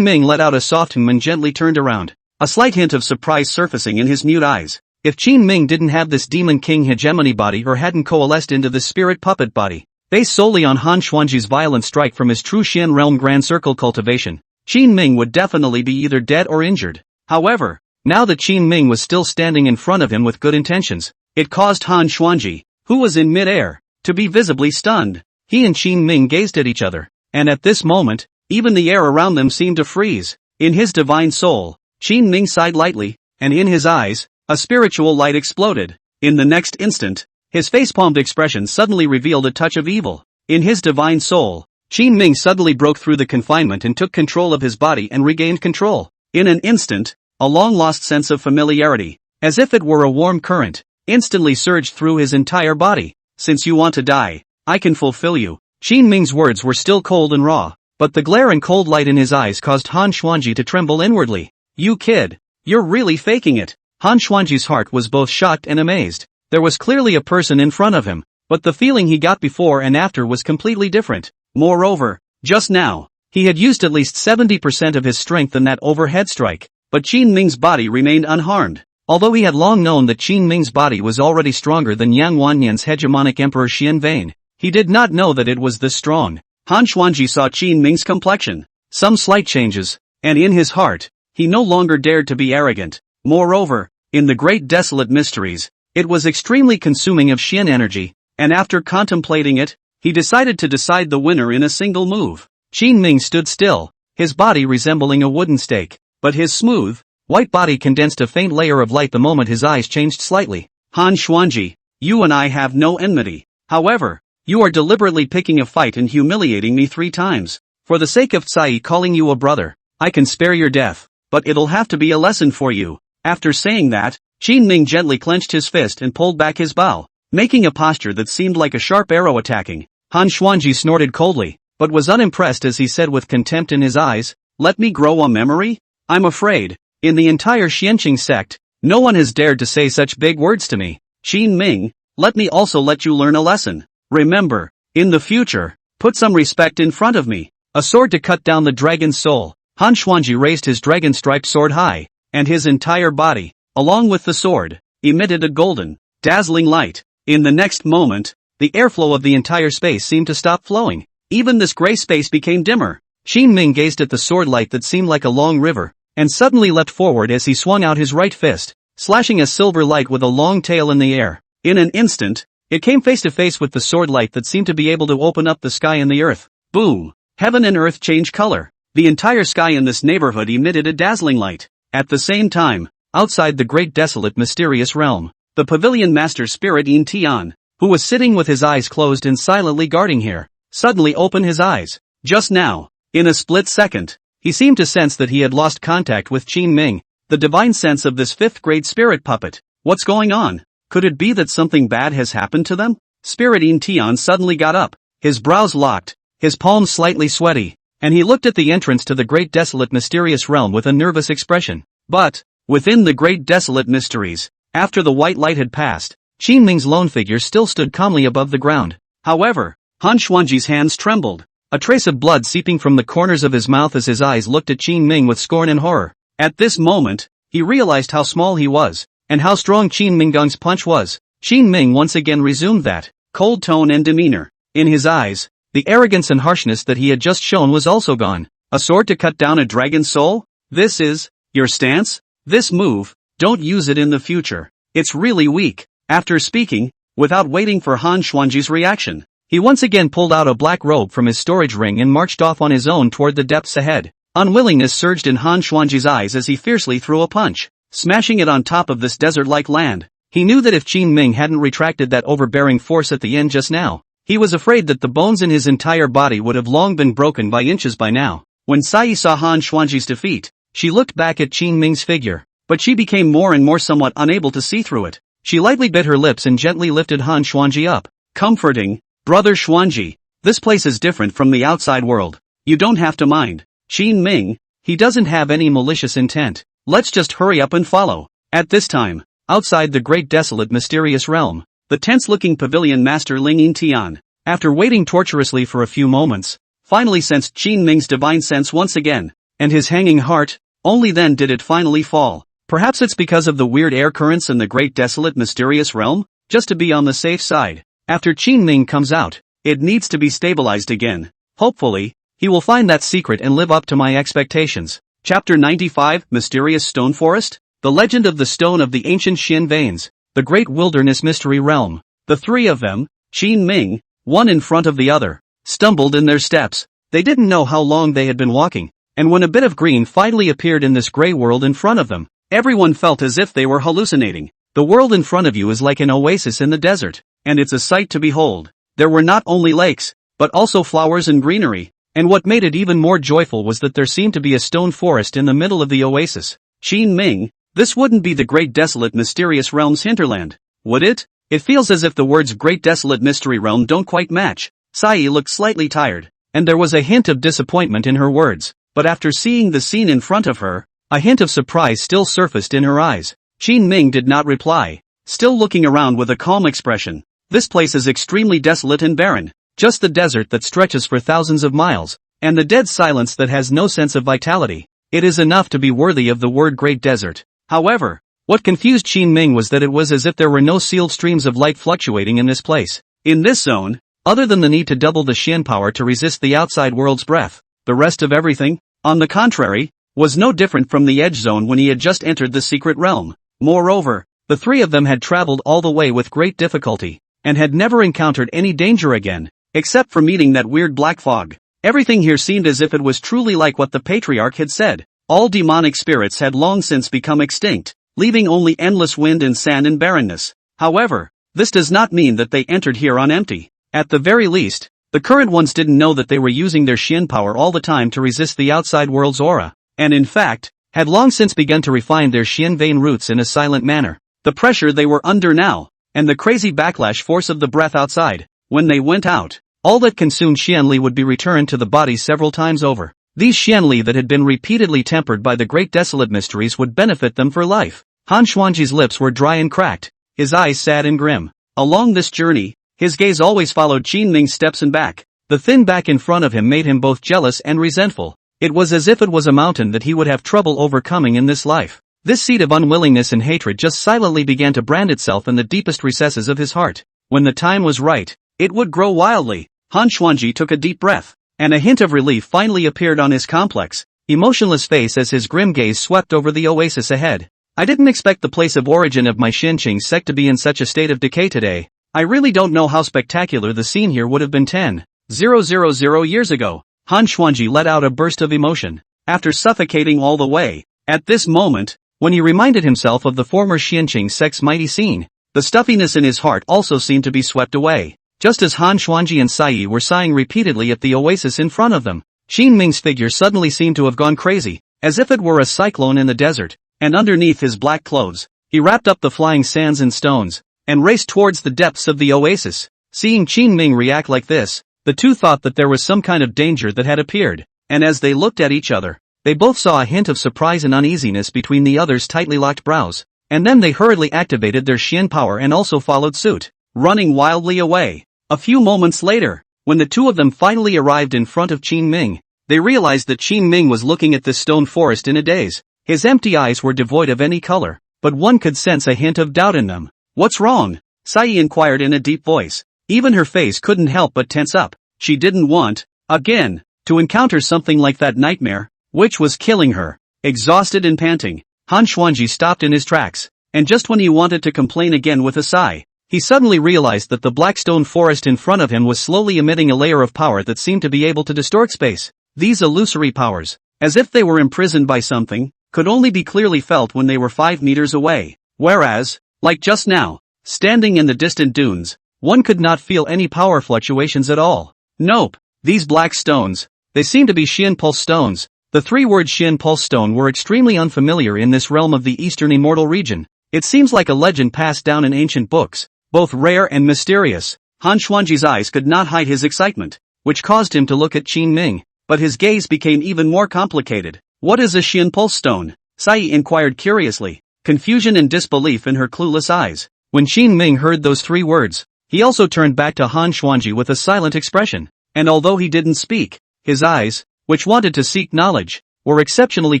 Ming let out a soft hum and gently turned around, a slight hint of surprise surfacing in his mute eyes. If Qin Ming didn't have this Demon King hegemony body or hadn't coalesced into this spirit puppet body, based solely on Han Xuanji's violent strike from his true Xian realm Grand Circle cultivation, Qin Ming would definitely be either dead or injured. However, now that Qin Ming was still standing in front of him with good intentions, it caused Han Xuanji, who was in mid-air, to be visibly stunned. He and Qin Ming gazed at each other, and at this moment, even the air around them seemed to freeze. In his divine soul, Qin Ming sighed lightly, and in his eyes, a spiritual light exploded. In the next instant, his face-palmed expression suddenly revealed a touch of evil. In his divine soul, Qin Ming suddenly broke through the confinement and took control of his body and regained control. In an instant, a long-lost sense of familiarity, as if it were a warm current, instantly surged through his entire body. Since you want to die, I can fulfill you. Qin Ming's words were still cold and raw, but the glare and cold light in his eyes caused Han Xuanji to tremble inwardly. You kid, you're really faking it. Han Xuanji's heart was both shocked and amazed. There was clearly a person in front of him, but the feeling he got before and after was completely different. Moreover, just now, he had used at least 70% of his strength in that overhead strike, but Qin Ming's body remained unharmed. Although he had long known that Qin Ming's body was already stronger than Yang Wanyan's hegemonic Emperor Xian Vane, he did not know that it was this strong. Han Xuanji saw Qin Ming's complexion, some slight changes, and in his heart, he no longer dared to be arrogant. Moreover, in the great desolate mysteries, it was extremely consuming of Xian energy, and after contemplating it, he decided to decide the winner in a single move. Qin Ming stood still, his body resembling a wooden stake, but his smooth, white body condensed a faint layer of light the moment his eyes changed slightly. Han Xuanji, you and I have no enmity. However, you are deliberately picking a fight and humiliating me 3 times. For the sake of Tsai calling you a brother, I can spare your death, but it'll have to be a lesson for you. After saying that, Qin Ming gently clenched his fist and pulled back his bow, making a posture that seemed like a sharp arrow attacking. Han Xuanji snorted coldly, but was unimpressed as he said with contempt in his eyes, "Let me grow a memory? I'm afraid, in the entire Xianqing sect, no one has dared to say such big words to me. Qin Ming, let me also let you learn a lesson. Remember, in the future, put some respect in front of me." A sword to cut down the dragon's soul. Han Xuanji raised his dragon-striped sword high, and his entire body, along with the sword, emitted a golden, dazzling light. In the next moment, the airflow of the entire space seemed to stop flowing. Even this gray space became dimmer. Qin Ming gazed at the sword light that seemed like a long river, and suddenly leapt forward as he swung out his right fist, slashing a silver light with a long tail in the air. In an instant, it came face to face with the sword light that seemed to be able to open up the sky and the earth. Boom! Heaven and earth changed color. The entire sky in this neighborhood emitted a dazzling light. At the same time, outside the great desolate mysterious realm, the pavilion master spirit Yin Tian, who was sitting with his eyes closed and silently guarding here, suddenly opened his eyes. Just now, in a split second, he seemed to sense that he had lost contact with Qin Ming, the divine sense of this 5th grade spirit puppet. What's going on? Could it be that something bad has happened to them? Spirit Yin Tian suddenly got up, his brows locked, his palms slightly sweaty, and he looked at the entrance to the great desolate mysterious realm with a nervous expression. But, within the great desolate mysteries, after the white light had passed, Qin Ming's lone figure still stood calmly above the ground. However, Han Xuanji's hands trembled, a trace of blood seeping from the corners of his mouth as his eyes looked at Qin Ming with scorn and horror. At this moment, he realized how small he was, and how strong Qin Minggong's punch was. Qin Ming once again resumed that cold tone and demeanor. In his eyes, the arrogance and harshness that he had just shown was also gone. A sword to cut down a dragon's soul? This is your stance? This move, don't use it in the future. It's really weak. After speaking, without waiting for Han Xuanji's reaction, he once again pulled out a black robe from his storage ring and marched off on his own toward the depths ahead. Unwillingness surged in Han Xuanji's eyes as he fiercely threw a punch, smashing it on top of this desert-like land. He knew that if Qin Ming hadn't retracted that overbearing force at the end just now, he was afraid that the bones in his entire body would have long been broken by inches by now. When Sai saw Han Xuanji's defeat, she looked back at Qin Ming's figure, but she became more and more somewhat unable to see through it. She lightly bit her lips and gently lifted Han Xuanji up. Comforting, brother Xuanji, this place is different from the outside world. You don't have to mind. Qin Ming, he doesn't have any malicious intent. Let's just hurry up and follow. At this time, outside the great desolate mysterious realm, the tense-looking pavilion master Ling Yintian, after waiting torturously for a few moments, finally sensed Qin Ming's divine sense once again, and his hanging heart. Only then did it finally fall. Perhaps it's because of the weird air currents in the great desolate mysterious realm, just to be on the safe side. After Qin Ming comes out, it needs to be stabilized again. Hopefully, He will find that secret and live up to my expectations. Chapter 95, Mysterious Stone Forest? The Legend of the Stone of the Ancient Xian Veins, the Great Wilderness Mystery Realm. The three of them, Qin Ming, one in front of the other, stumbled in their steps. They didn't know how long they had been walking, and when a bit of green finally appeared in this gray world in front of them, everyone felt as if they were hallucinating. The world in front of you is like an oasis in the desert, and it's a sight to behold. There were not only lakes, but also flowers and greenery, and what made it even more joyful was that there seemed to be a stone forest in the middle of the oasis. Qin Ming, this wouldn't be the Great Desolate Mysterious Realm's hinterland, would it? It feels as if the words Great Desolate Mystery Realm don't quite match. Sai looked slightly tired, and there was a hint of disappointment in her words, but after seeing the scene in front of her, a hint of surprise still surfaced in her eyes. Qin Ming did not reply, still looking around with a calm expression. This place is extremely desolate and barren, just the desert that stretches for thousands of miles, and the dead silence that has no sense of vitality. It is enough to be worthy of the word Great Desert. However, what confused Qin Ming was that it was as if there were no sealed streams of light fluctuating in this place. In this zone, other than the need to double the Xian power to resist the outside world's breath, the rest of everything, on the contrary, was no different from the edge zone when he had just entered the secret realm. Moreover, the three of them had traveled all the way with great difficulty, and had never encountered any danger again, except for meeting that weird black fog. Everything here seemed as if it was truly like what the patriarch had said. All demonic spirits had long since become extinct, leaving only endless wind and sand and barrenness. However, this does not mean that they entered here on empty. At the very least, the current ones didn't know that they were using their Xian power all the time to resist the outside world's aura, and in fact, had long since begun to refine their Xian vein roots in a silent manner. The pressure they were under now, and the crazy backlash force of the breath outside, when they went out, all that consumed Xianli would be returned to the body several times over. These Xianli that had been repeatedly tempered by the Great Desolate Mysteries would benefit them for life. Han Xuanji's lips were dry and cracked, his eyes sad and grim. Along this journey, his gaze always followed Qin Ming's steps and back. The thin back in front of him made him both jealous and resentful. It was as if it was a mountain that he would have trouble overcoming in this life. This seed of unwillingness and hatred just silently began to brand itself in the deepest recesses of his heart. When the time was right, it would grow wildly. Han Xuanji took a deep breath, and a hint of relief finally appeared on his complex, emotionless face as his grim gaze swept over the oasis ahead. I didn't expect the place of origin of my Xinqing sect to be in such a state of decay today. I really don't know how spectacular the scene here would have been 10,000 years ago. Han Xuanji let out a burst of emotion, after suffocating all the way. At this moment, when he reminded himself of the former Xinqing sect's mighty scene, the stuffiness in his heart also seemed to be swept away. Just as Han Xuanji and Sai were sighing repeatedly at the oasis in front of them, Qin Ming's figure suddenly seemed to have gone crazy, as if it were a cyclone in the desert, and underneath his black clothes, he wrapped up the flying sands and stones, and raced towards the depths of the oasis. Seeing Qin Ming react like this, the two thought that there was some kind of danger that had appeared, and as they looked at each other, they both saw a hint of surprise and uneasiness between the other's tightly locked brows, and then they hurriedly activated their Xian power and also followed suit, running wildly away. A few moments later, when the two of them finally arrived in front of Qin Ming, they realized that Qin Ming was looking at this stone forest in a daze. His empty eyes were devoid of any color, but one could sense a hint of doubt in them. "What's wrong?" Sai inquired in a deep voice. Even her face couldn't help but tense up. She didn't want, again, to encounter something like that nightmare, which was killing her. Exhausted and panting, Han Xuanji stopped in his tracks, and just when he wanted to complain again with a sigh, he suddenly realized that the black stone forest in front of him was slowly emitting a layer of power that seemed to be able to distort space. These illusory powers, as if they were imprisoned by something, could only be clearly felt when they were 5 meters away, whereas, like just now, standing in the distant dunes, one could not feel any power fluctuations at all. Nope, these black stones, they seemed to be Xian Pulse stones. The three-word Xian Pulse stone were extremely unfamiliar in this realm of the eastern Immortal region. It seems like a legend passed down in ancient books, both rare and mysterious. Han Xuanji's eyes could not hide his excitement, which caused him to look at Qin Ming, but his gaze became even more complicated. "What is a Xian Pulse stone?" Sai inquired curiously, confusion and disbelief in her clueless eyes. When Qin Ming heard those 3 words, he also turned back to Han Xuanji with a silent expression, and although he didn't speak, his eyes, which wanted to seek knowledge, were exceptionally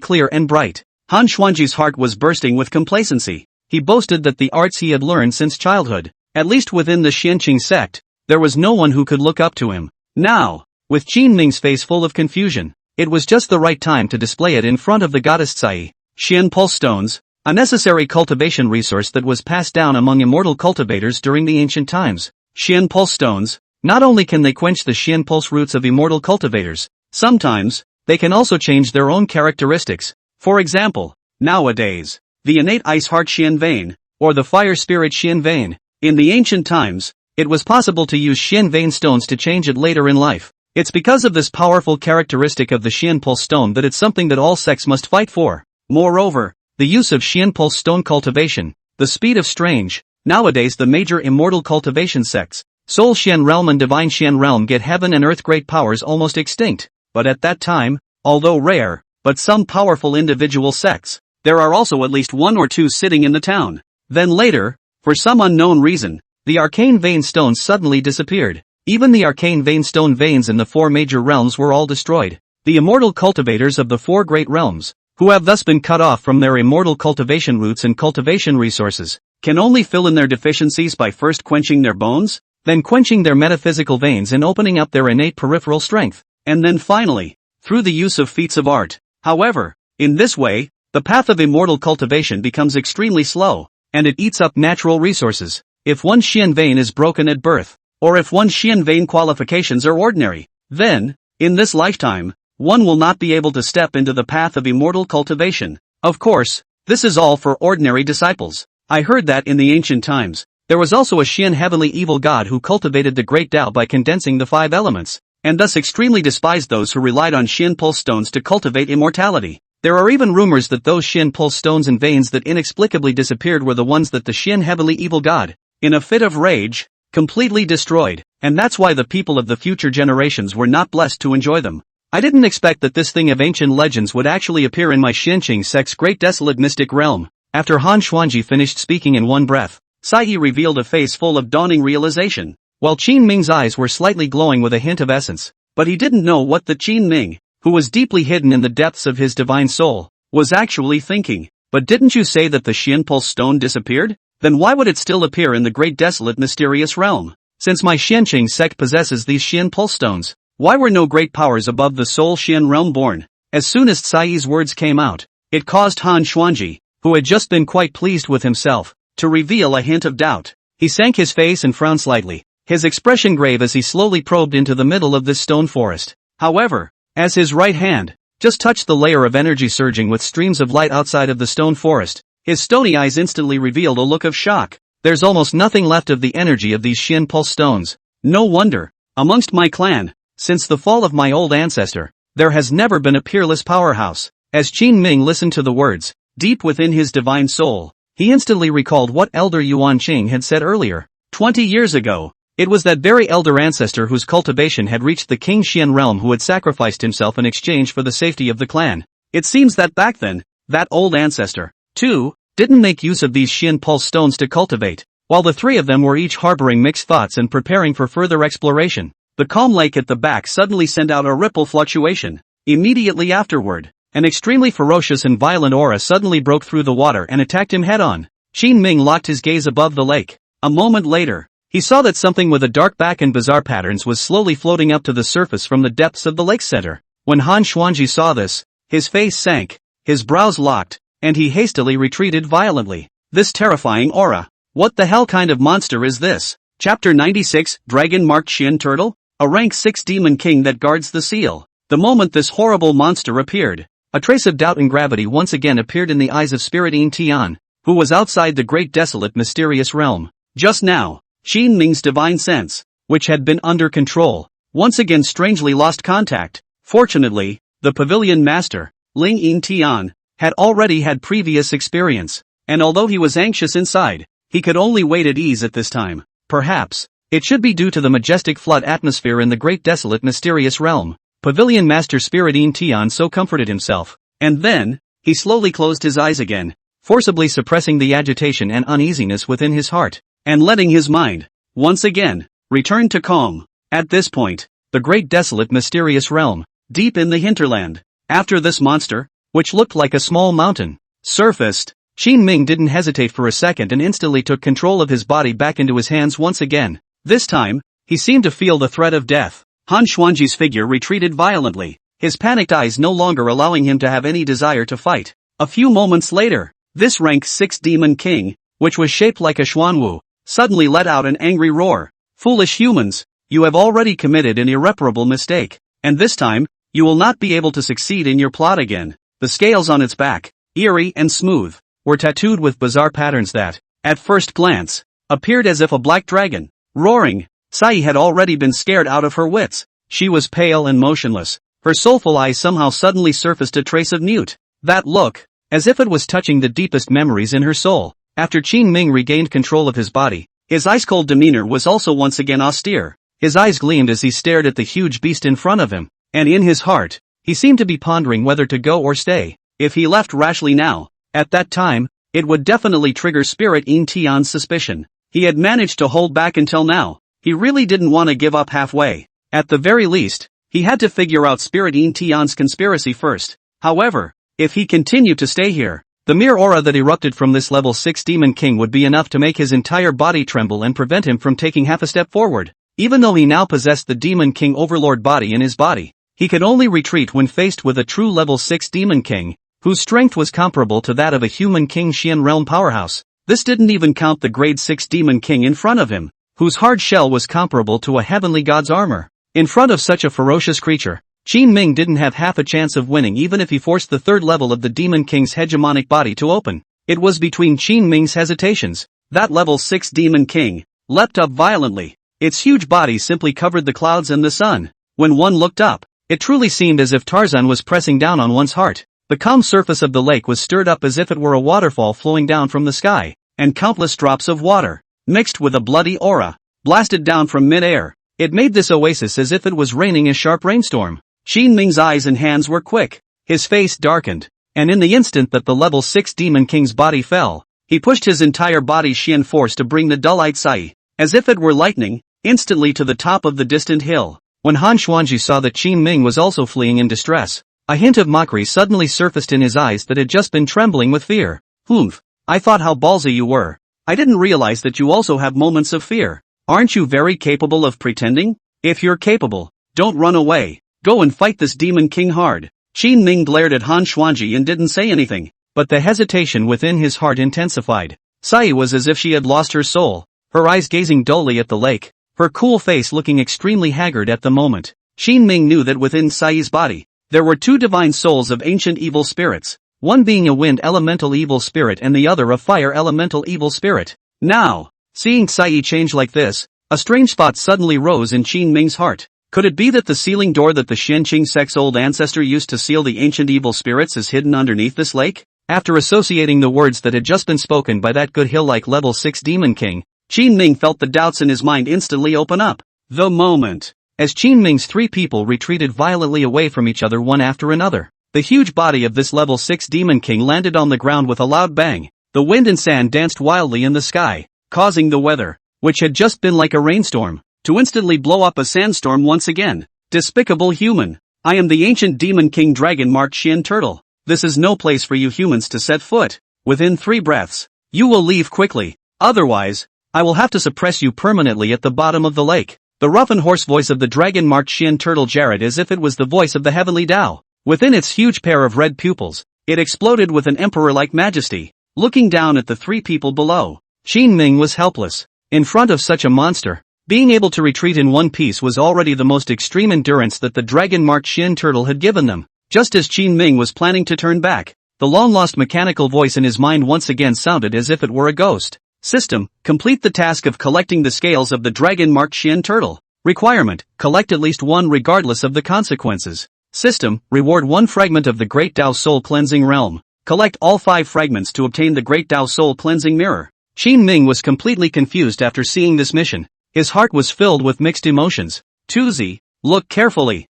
clear and bright. Han Xuanji's heart was bursting with complacency. He boasted that the arts he had learned since childhood, at least within the Xianqing sect, there was no one who could look up to him. Now, With Qin Ming's face full of confusion, it was just the right time to display it in front of the goddess Tsai. Xian Pulse Stones, a necessary cultivation resource that was passed down among immortal cultivators during the ancient times. Xian Pulse Stones, not only can they quench the Xian Pulse roots of immortal cultivators, sometimes, they can also change their own characteristics. For example, nowadays, the innate ice heart Xian vein, or the fire spirit Xian vein. In the ancient times, it was possible to use Xian vein stones to change it later in life. It's because of this powerful characteristic of the Xian Pulse Stone that it's something that all sects must fight for. Moreover, the use of Xian Pulse Stone cultivation, the speed of strange, nowadays the major immortal cultivation sects, Soul Xian Realm and Divine Xian Realm get heaven and earth great powers almost extinct, but at that time, although rare, but some powerful individual sects, there are also at least one or two sitting in the town. Then later, for some unknown reason, the arcane vein stones suddenly disappeared. Even the arcane vein stone veins in the four major realms were all destroyed. The immortal cultivators of the four great realms, who have thus been cut off from their immortal cultivation roots and cultivation resources, can only fill in their deficiencies by first quenching their bones, then quenching their metaphysical veins and opening up their innate peripheral strength, and then finally, through the use of feats of art. However, in this way, the path of immortal cultivation becomes extremely slow, and it eats up natural resources. If one Xian vein is broken at birth, or if one Xian vein qualifications are ordinary, then, in this lifetime, one will not be able to step into the path of immortal cultivation. Of course, this is all for ordinary disciples. I heard that in the ancient times, there was also a Xian heavenly evil god who cultivated the great Tao by condensing the five elements, and thus extremely despised those who relied on Xian Pulse Stones to cultivate immortality. There are even rumors that those Xian Pulse Stones and veins that inexplicably disappeared were the ones that the Xian heavenly evil god, in a fit of rage, completely destroyed, and that's why the people of the future generations were not blessed to enjoy them. I didn't expect that this thing of ancient legends would actually appear in my Xianqing sect's great desolate mystic realm. After Han Xuanji finished speaking in one breath, Sai Yi revealed a face full of dawning realization, while Qin Ming's eyes were slightly glowing with a hint of essence. But he didn't know what the Qin Ming, who was deeply hidden in the depths of his divine soul, was actually thinking. But didn't you say that the Xian Pulse Stone disappeared? Then why would it still appear in the great desolate mysterious realm? Since my Xianqing sect possesses these Xian Pulse Stones, why were no great powers above the Soul Xian realm born? As soon as Tsai's words came out, it caused Han Xuanji, who had just been quite pleased with himself, to reveal a hint of doubt. He sank his face and frowned slightly, his expression grave as he slowly probed into the middle of this stone forest. However, as his right hand just touched the layer of energy surging with streams of light outside of the stone forest, his stony eyes instantly revealed a look of shock. There's almost nothing left of the energy of these Xian Pulse Stones. No wonder. Amongst my clan, since the fall of my old ancestor, there has never been a peerless powerhouse. As Qin Ming listened to the words, deep within his divine soul, he instantly recalled what Elder Yuan Qing had said earlier. 20 years ago, it was that very elder ancestor whose cultivation had reached the King Xian realm who had sacrificed himself in exchange for the safety of the clan. It seems that back then, that old ancestor, too, didn't make use of these Xian Pulse Stones to cultivate, while the three of them were each harboring mixed thoughts and preparing for further exploration. The calm lake at the back suddenly sent out a ripple fluctuation. Immediately afterward, an extremely ferocious and violent aura suddenly broke through the water and attacked him head-on. Qin Ming locked his gaze above the lake. A moment later, he saw that something with a dark back and bizarre patterns was slowly floating up to the surface from the depths of the lake's center. When Han Xuanji saw this, his face sank, his brows locked, and he hastily retreated violently. This terrifying aura. What the hell kind of monster is this? Chapter 96, Dragon Marked Xian Turtle? A rank 6 demon king that guards the seal. The moment this horrible monster appeared, a trace of doubt and gravity once again appeared in the eyes of Spirit Yin Tian, who was outside the great desolate mysterious realm. Just now, Qin Ming's divine sense, which had been under control, once again strangely lost contact. Fortunately, the pavilion master, Ling Yin Tian, had already had previous experience, and although he was anxious inside, he could only wait at ease at this time. Perhaps, it should be due to the majestic flood atmosphere in the great desolate mysterious realm. Pavilion Master Spirit Yin Tian so comforted himself, and then, he slowly closed his eyes again, forcibly suppressing the agitation and uneasiness within his heart, and letting his mind, once again, return to calm. At this point, the great desolate mysterious realm, deep in the hinterland, after this monster, which looked like a small mountain, surfaced, Qin Ming didn't hesitate for a second and instantly took control of his body back into his hands once again. This time, he seemed to feel the threat of death. Han Xuanji's figure retreated violently, his panicked eyes no longer allowing him to have any desire to fight. A few moments later, this rank 6 Demon King, which was shaped like a Xuanwu, suddenly let out an angry roar. Foolish humans, you have already committed an irreparable mistake, and this time, you will not be able to succeed in your plot again. The scales on its back, eerie and smooth, were tattooed with bizarre patterns that, at first glance, appeared as if a black dragon. Roaring, Sai had already been scared out of her wits. She was pale and motionless. Her soulful eyes somehow suddenly surfaced a trace of mute. That look, as if it was touching the deepest memories in her soul. After Qin Ming regained control of his body, his ice-cold demeanor was also once again austere. His eyes gleamed as he stared at the huge beast in front of him, and in his heart, he seemed to be pondering whether to go or stay. If he left rashly now, at that time, it would definitely trigger Spirit Yin Tian's suspicion. He had managed to hold back until now. He really didn't want to give up halfway. At the very least, he had to figure out Spirit Yin Tian's conspiracy first. However, if he continued to stay here, the mere aura that erupted from this level 6 Demon King would be enough to make his entire body tremble and prevent him from taking half a step forward. Even though he now possessed the Demon King Overlord body in his body, he could only retreat when faced with a true level 6 Demon King, whose strength was comparable to that of a human King Xian realm powerhouse. This didn't even count the grade 6 Demon King in front of him, whose hard shell was comparable to a heavenly god's armor. In front of such a ferocious creature, Qin Ming didn't have half a chance of winning even if he forced the third level of the Demon King's hegemonic body to open. It was between Qin Ming's hesitations. That level 6 Demon King leapt up violently. Its huge body simply covered the clouds and the sun. When one looked up, it truly seemed as if Tarzan was pressing down on one's heart. The calm surface of the lake was stirred up as if it were a waterfall flowing down from the sky, and countless drops of water, mixed with a bloody aura, blasted down from mid-air. It made this oasis as if it was raining a sharp rainstorm. Qin Ming's eyes and hands were quick, his face darkened, and in the instant that the level 6 Demon King's body fell, he pushed his entire body's Xian force to bring the dull-eyed Sai, as if it were lightning, instantly to the top of the distant hill. When Han Xuanji saw that Qin Ming was also fleeing in distress, a hint of mockery suddenly surfaced in his eyes that had just been trembling with fear. "Humph, I thought how ballsy you were. I didn't realize that you also have moments of fear. Aren't you very capable of pretending? If you're capable, don't run away. Go and fight this Demon King hard." Qin Ming glared at Han Xuanji and didn't say anything, but the hesitation within his heart intensified. Sai was as if she had lost her soul, her eyes gazing dully at the lake, her cool face looking extremely haggard at the moment. Qin Ming knew that within Sai's body, there were two divine souls of ancient evil spirits, one being a wind elemental evil spirit and the other a fire elemental evil spirit. Now, seeing Sai change like this, a strange spot suddenly rose in Qin Ming's heart. Could it be that the sealing door that the Xianqing sect's old ancestor used to seal the ancient evil spirits is hidden underneath this lake? After associating the words that had just been spoken by that good hill-like level 6 Demon King, Qin Ming felt the doubts in his mind instantly open up. The moment, as Qin Ming's three people retreated violently away from each other one after another, the huge body of this level 6 Demon King landed on the ground with a loud bang. The wind and sand danced wildly in the sky, causing the weather, which had just been like a rainstorm, to instantly blow up a sandstorm once again. Despicable human. I am the ancient Demon King Dragon marked Xian Turtle. This is no place for you humans to set foot. Within 3 breaths, you will leave quickly. Otherwise, I will have to suppress you permanently at the bottom of the lake. The rough and hoarse voice of the dragon marked Xian Turtle jarred as if it was the voice of the heavenly Tao. Within its huge pair of red pupils, it exploded with an emperor-like majesty. Looking down at the 3 people below, Qin Ming was helpless. In front of such a monster, being able to retreat in one piece was already the most extreme endurance that the dragon-marked Xian Turtle had given them. Just as Qin Ming was planning to turn back, the long-lost mechanical voice in his mind once again sounded as if it were a ghost. System, complete the task of collecting the scales of the dragon-marked Xian Turtle. Requirement, collect at least 1 regardless of the consequences. System, reward 1 fragment of the Great Tao Soul Cleansing Realm. Collect all 5 fragments to obtain the Great Tao Soul Cleansing Mirror. Qin Ming was completely confused after seeing this mission. His heart was filled with mixed emotions. Tuzi, look carefully.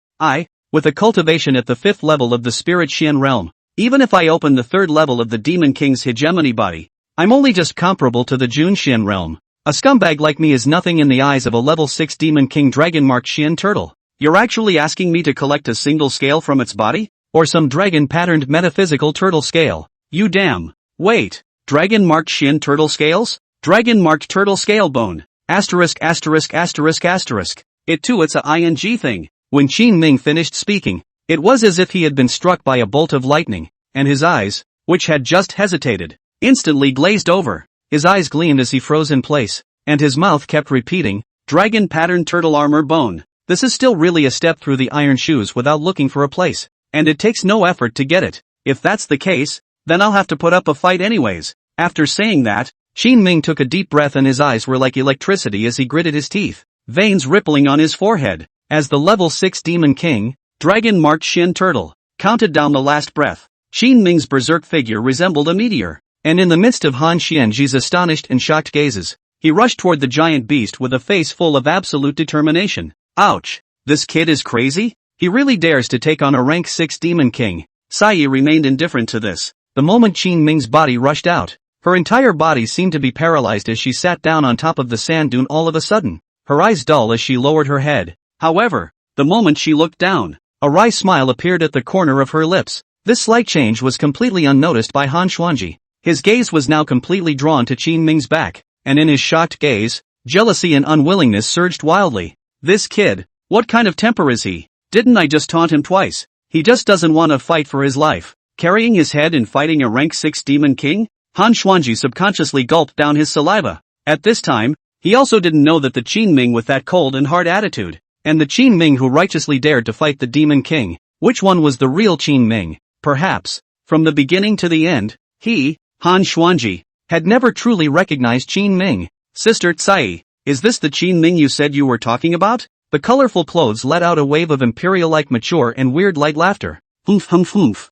With a cultivation at the 5th level of the Spirit Xian realm, even if I open the 3rd level of the Demon King's hegemony body, I'm only just comparable to the Jun Xian realm. A scumbag like me is nothing in the eyes of a level 6 Demon King dragon-marked Xian Turtle. You're actually asking me to collect a single scale from its body? Or some dragon-patterned metaphysical turtle scale? You damn. Wait. Dragon-marked Xian Turtle scales? Dragon-marked turtle scale bone. ********. It's a ing thing. When Qin Ming finished speaking, it was as if he had been struck by a bolt of lightning, and his eyes, which had just hesitated, instantly glazed over. His eyes gleamed as he froze in place, and his mouth kept repeating, "Dragon pattern turtle armor bone. This is still really a step through the iron shoes without looking for a place, and it takes no effort to get it. If that's the case, then I'll have to put up a fight anyways." After saying that, Qin Ming took a deep breath and his eyes were like electricity as he gritted his teeth, veins rippling on his forehead. As the level 6 Demon King, Dragon marked Shin Turtle, counted down the last breath, Qin Ming's berserk figure resembled a meteor, and in the midst of Han Xianji's astonished and shocked gazes, he rushed toward the giant beast with a face full of absolute determination. Ouch! This kid is crazy? He really dares to take on a rank 6 Demon King. Sai remained indifferent to this. The moment Qin Ming's body rushed out, her entire body seemed to be paralyzed as she sat down on top of the sand dune all of a sudden, her eyes dull as she lowered her head. However, the moment she looked down, a wry smile appeared at the corner of her lips. This slight change was completely unnoticed by Han Xuanji. His gaze was now completely drawn to Qin Ming's back, and in his shocked gaze, jealousy and unwillingness surged wildly. This kid, what kind of temper is he? Didn't I just taunt him twice? He just doesn't want to fight for his life. Carrying his head and fighting a rank 6 Demon King? Han Xuanji subconsciously gulped down his saliva. At this time, he also didn't know that the Qin Ming with that cold and hard attitude, and the Qin Ming who righteously dared to fight the Demon King, which one was the real Qin Ming? Perhaps, from the beginning to the end, he, Han Xuanji, had never truly recognized Qin Ming. Sister Tsai, is this the Qin Ming you said you were talking about? The colorful clothes let out a wave of imperial-like mature and weird light laughter. Humph humph humph.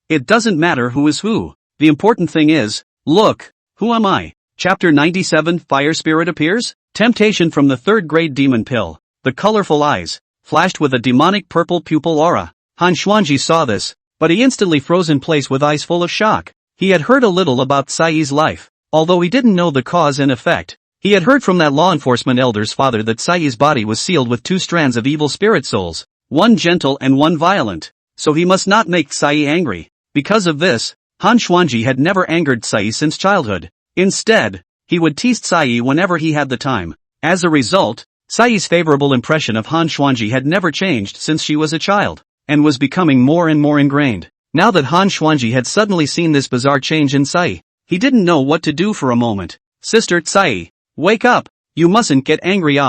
It doesn't matter who is who. The important thing is, look, who am I? Chapter 97 Fire Spirit appears? Temptation from the 3rd grade demon pill. The colorful eyes flashed with a demonic purple pupil aura. Han Xuanji saw this, but he instantly froze in place with eyes full of shock. He had heard a little about Sai's life, although he didn't know the cause and effect. He had heard from that law enforcement elder's father that Sai's body was sealed with 2 strands of evil spirit souls, one gentle and one violent, so he must not make Sai angry. Because of this, Han Xuanji had never angered Sai since childhood. Instead, he would tease Sai whenever he had the time. As a result, Sai's favorable impression of Han Xuanji had never changed since she was a child, and was becoming more and more ingrained. Now that Han Xuanji had suddenly seen this bizarre change in Sai, he didn't know what to do for a moment. Sister Tsai, wake up! You mustn't get angry.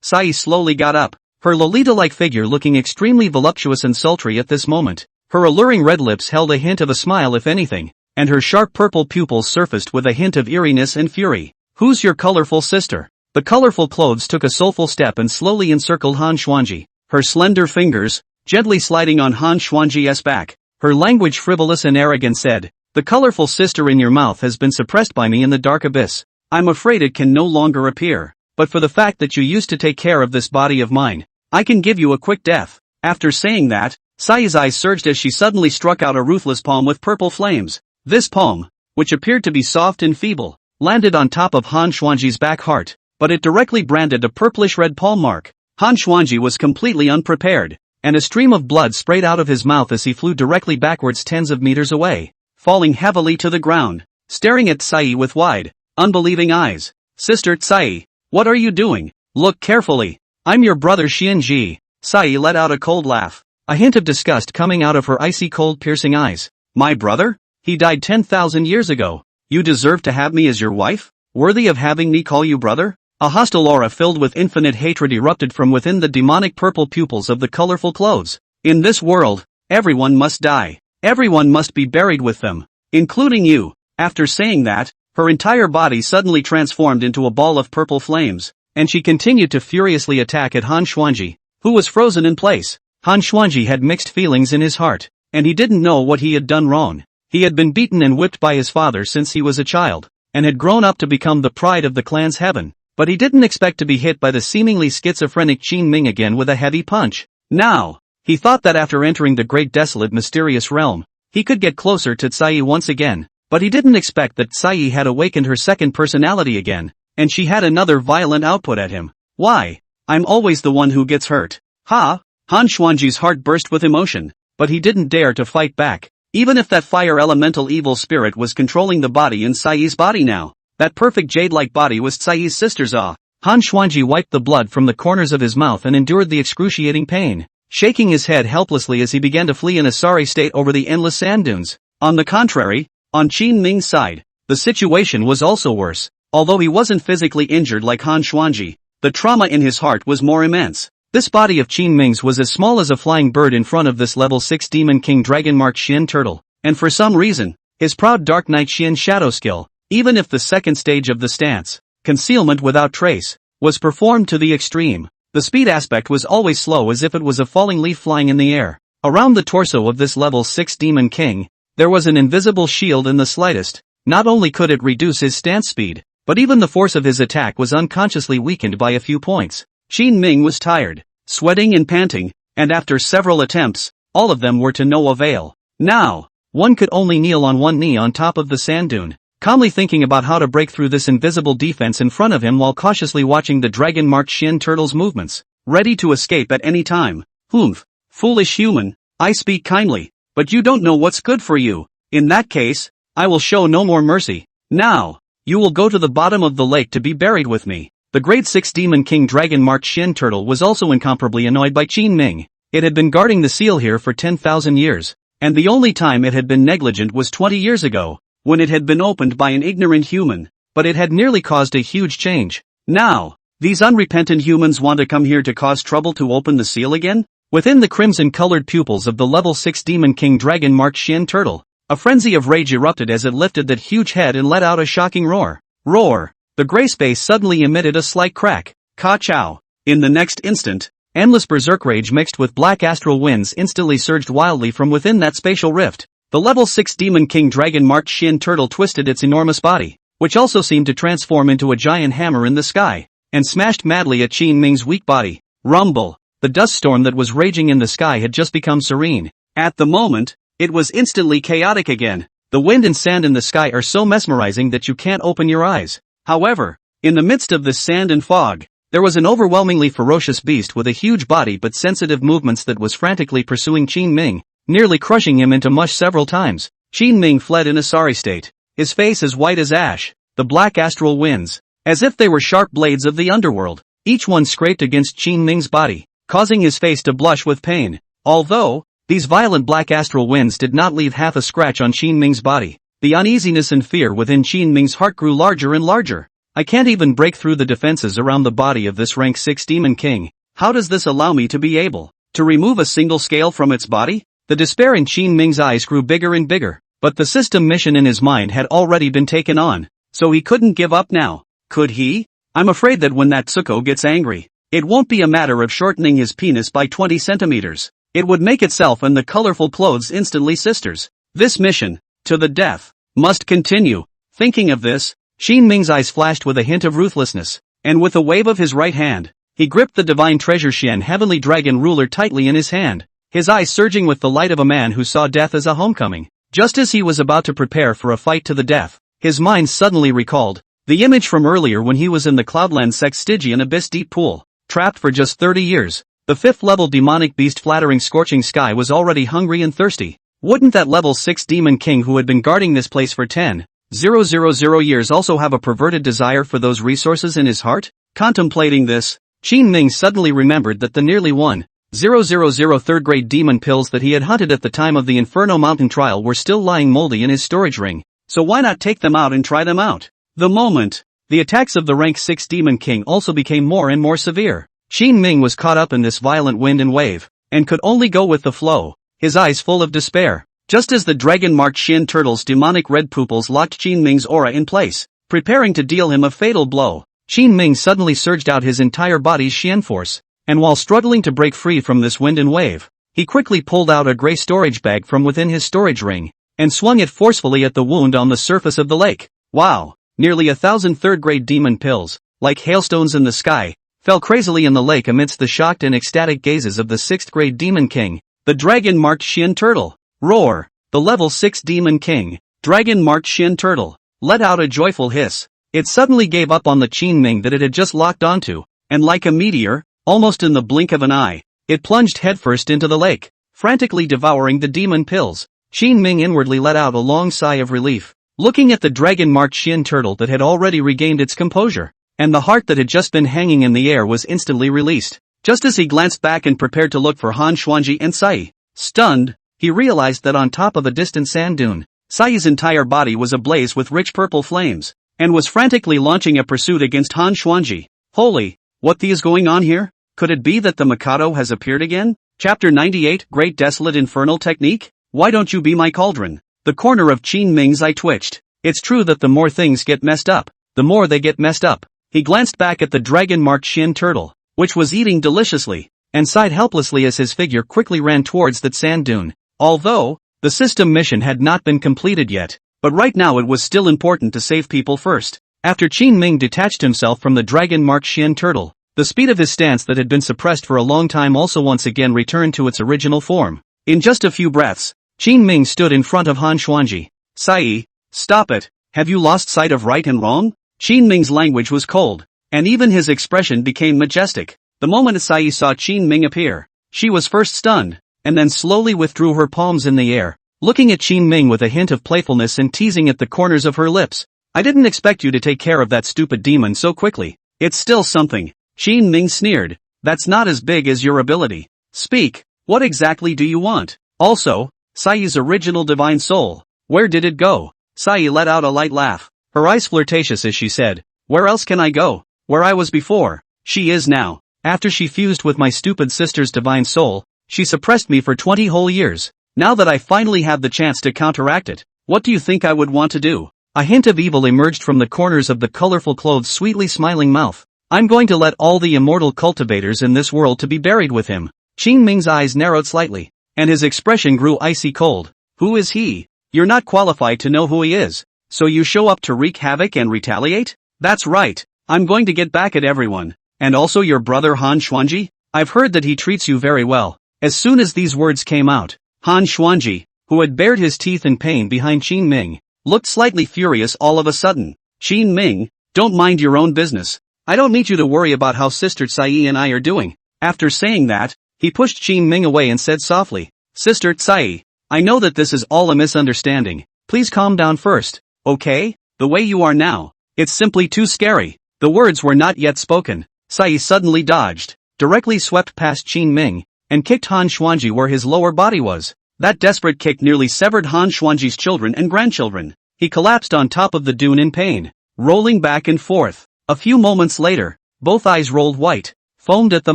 Sai slowly got up, her Lolita-like figure looking extremely voluptuous and sultry at this moment. Her alluring red lips held a hint of a smile if anything, and her sharp purple pupils surfaced with a hint of eeriness and fury. Who's your colorful sister? The colorful clothes took a soulful step and slowly encircled Han Xuanji, her slender fingers gently sliding on Han Xuanji's back. Her language frivolous and arrogant said, "The colorful sister in your mouth has been suppressed by me in the dark abyss. I'm afraid it can no longer appear, but for the fact that you used to take care of this body of mine, I can give you a quick death." After saying that, Sai's eyes surged as she suddenly struck out a ruthless palm with purple flames. This palm, which appeared to be soft and feeble, landed on top of Han Xuanji's back heart, but it directly branded a purplish-red palm mark. Han Xuanji was completely unprepared, and a stream of blood sprayed out of his mouth as he flew directly backwards tens of meters away, falling heavily to the ground, staring at Tsai with wide, unbelieving eyes. Sister Tsai, what are you doing? Look carefully. I'm your brother Xianji. Tsai let out a cold laugh, a hint of disgust coming out of her icy cold piercing eyes. My brother? He died 10,000 years ago. You deserve to have me as your wife? Worthy of having me call you brother? A hostile aura filled with infinite hatred erupted from within the demonic purple pupils of the colorful clothes. In this world, everyone must die. Everyone must be buried with them, including you. After saying that, her entire body suddenly transformed into a ball of purple flames, and she continued to furiously attack at Han Xuanji, who was frozen in place. Han Xuanji had mixed feelings in his heart, and he didn't know what he had done wrong. He had been beaten and whipped by his father since he was a child, and had grown up to become the pride of the clan's heaven. But he didn't expect to be hit by the seemingly schizophrenic Qin Ming again with a heavy punch. Now, he thought that after entering the great desolate mysterious realm, he could get closer to Tsai once again, but he didn't expect that Tsai had awakened her second personality again, and she had another violent output at him. Why? I'm always the one who gets hurt. Ha! Han Xuanji's heart burst with emotion, but he didn't dare to fight back, even if that fire elemental evil spirit was controlling the body in Tsai's body now. That perfect jade-like body was Tsai's sister's. Han Xuanji wiped the blood from the corners of his mouth and endured the excruciating pain, shaking his head helplessly as he began to flee in a sorry state over the endless sand dunes. On the contrary, on Qin Ming's side, the situation was also worse. Although he wasn't physically injured like Han Xuanji, the trauma in his heart was more immense. This body of Qin Ming's was as small as a flying bird in front of this level 6 Demon King Dragon Mark Xian Turtle, and for some reason, his proud Dark Knight Xian Shadow skill, even if the second stage of the stance, concealment without trace, was performed to the extreme. The speed aspect was always slow as if it was a falling leaf flying in the air. Around the torso of this level 6 Demon King, there was an invisible shield in the slightest. Not only could it reduce his stance speed, but even the force of his attack was unconsciously weakened by a few points. Qin Ming was tired, sweating and panting, and after several attempts, all of them were to no avail. Now, one could only kneel on one knee on top of the sand dune, calmly thinking about how to break through this invisible defense in front of him while cautiously watching the dragon-marked Xian Turtle's movements, ready to escape at any time. Humph, foolish human, I speak kindly, but you don't know what's good for you. In that case, I will show no more mercy. Now, you will go to the bottom of the lake to be buried with me. The Grade 6 Demon King Dragon-marked Xian Turtle was also incomparably annoyed by Qin Ming. It had been guarding the seal here for 10,000 years, and the only time it had been negligent was 20 years ago, when it had been opened by an ignorant human, but it had nearly caused a huge change. Now, these unrepentant humans want to come here to cause trouble to open the seal again? Within the crimson-colored pupils of the level 6 Demon King Dragon-marked Xian Turtle, a frenzy of rage erupted as it lifted that huge head and let out a shocking roar. Roar! The gray space suddenly emitted a slight crack. Ka-chow! In the next instant, endless berserk rage mixed with black astral winds instantly surged wildly from within that spatial rift. The level 6 Demon King Dragon-marked Xian Turtle twisted its enormous body, which also seemed to transform into a giant hammer in the sky, and smashed madly at Qin Ming's weak body. Rumble! The dust storm that was raging in the sky had just become serene. At the moment, it was instantly chaotic again. The wind and sand in the sky are so mesmerizing that you can't open your eyes. However, in the midst of this sand and fog, there was an overwhelmingly ferocious beast with a huge body but sensitive movements that was frantically pursuing Qin Ming, nearly crushing him into mush several times. Qin Ming fled in a sorry state, his face as white as ash, the black astral winds, as if they were sharp blades of the underworld, each one scraped against Qin Ming's body, causing his face to blush with pain. Although, these violent black astral winds did not leave half a scratch on Qin Ming's body, the uneasiness and fear within Qin Ming's heart grew larger and larger. I can't even break through the defenses around the body of this rank 6 Demon King. How does this allow me to be able to remove a single scale from its body? The despair in Qin Ming's eyes grew bigger and bigger, but the system mission in his mind had already been taken on, so he couldn't give up now. Could he? I'm afraid that when that Tsuko gets angry, it won't be a matter of shortening his penis by 20 centimeters. It would make itself and the colorful clothes instantly sisters. This mission, to the death, must continue. Thinking of this, Qin Ming's eyes flashed with a hint of ruthlessness, and with a wave of his right hand, he gripped the divine treasure Xian Heavenly Dragon Ruler tightly in his hand, his eyes surging with the light of a man who saw death as a homecoming. Just as he was about to prepare for a fight to the death, his mind suddenly recalled the image from earlier when he was in the Cloudland Stygian Abyss deep pool, trapped for just 30 years. The 5th level demonic beast flattering scorching sky was already hungry and thirsty. Wouldn't that level 6 Demon King who had been guarding this place for 10,000 years also have a perverted desire for those resources in his heart? Contemplating this, Qin Ming suddenly remembered that the nearly 1,000 third-grade demon pills that he had hunted at the time of the Inferno Mountain trial were still lying moldy in his storage ring, so why not take them out and try them out? The moment, the attacks of the rank 6 Demon King also became more and more severe. Qin Ming was caught up in this violent wind and wave, and could only go with the flow, his eyes full of despair. Just as the dragon-marked Xian Turtle's demonic red pupils locked Qin Ming's aura in place, preparing to deal him a fatal blow, Qin Ming suddenly surged out his entire body's Xian force, and while struggling to break free from this wind and wave, he quickly pulled out a gray storage bag from within his storage ring, and swung it forcefully at the wound on the surface of the lake. Wow! Nearly 1,000 third-grade demon pills, like hailstones in the sky, fell crazily in the lake amidst the shocked and ecstatic gazes of the 6th grade Demon King, the dragon-marked Xian Turtle. Roar! The level 6 Demon King, dragon-marked Xian Turtle, let out a joyful hiss. It suddenly gave up on the Qin Ming that it had just locked onto, and like a meteor, almost in the blink of an eye, it plunged headfirst into the lake, frantically devouring the demon pills. Qin Ming inwardly let out a long sigh of relief. looking at the dragon-marked shin turtle that had already regained its composure, and the heart that had just been hanging in the air was instantly released. Just as he glanced back and prepared to look for Han Xuanji and Sai, stunned, he realized that on top of a distant sand dune, Sai's entire body was ablaze with rich purple flames, and was frantically launching a pursuit against Han Xuanji. Holy, what the is going on here? Could it be that the Mikado has appeared again? Chapter 98, Great Desolate Infernal Technique? Why don't you be my cauldron? The corner of Qin Ming's eye twitched. It's true that the more things get messed up, the more they get messed up. He glanced back at the dragon-marked shin turtle, which was eating deliciously, and sighed helplessly as his figure quickly ran towards that sand dune. Although, the system mission had not been completed yet, but right now it was still important to save people first. After Qin Ming detached himself from the dragon-marked shin turtle, the speed of his stance that had been suppressed for a long time also once again returned to its original form. In just a few breaths, Qin Ming stood in front of Han Xuanji. Sai, stop it, have you lost sight of right and wrong? Qin Ming's language was cold, and even his expression became majestic. The moment Sai saw Qin Ming appear, she was first stunned, and then slowly withdrew her palms in the air, looking at Qin Ming with a hint of playfulness and teasing at the corners of her lips. I didn't expect you to take care of that stupid demon so quickly. It's still something. Qin Ming sneered. That's not as big as your ability. Speak, what exactly do you want? Also, Sai's original divine soul, where did it go? Sai let out a light laugh, her eyes flirtatious as she said, where else can I go? Where I was before, she is now. After she fused with my stupid sister's divine soul, she suppressed me for 20 whole years. Now that I finally have the chance to counteract it, what do you think I would want to do? A hint of evil emerged from the corners of the colorful clothes' sweetly smiling mouth. I'm going to let all the immortal cultivators in this world to be buried with him. Qin Ming's eyes narrowed slightly, and his expression grew icy cold. Who is he? You're not qualified to know who he is, so you show up to wreak havoc and retaliate? That's right, I'm going to get back at everyone. And also your brother Han Xuanji? I've heard that he treats you very well. As soon as these words came out, Han Xuanji, who had bared his teeth in pain behind Qin Ming, looked slightly furious all of a sudden. Qin Ming, don't mind your own business. I don't need you to worry about how Sister Tsai and I are doing. After saying that, he pushed Qin Ming away and said softly, Sister Tsai, I know that this is all a misunderstanding. Please calm down first, okay? The way you are now, it's simply too scary. The words were not yet spoken. Tsai suddenly dodged, directly swept past Qin Ming, and kicked Han Xuanji where his lower body was. That desperate kick nearly severed Han Xuanji's children and grandchildren. He collapsed on top of the dune in pain, rolling back and forth. A few moments later, both eyes rolled white, foamed at the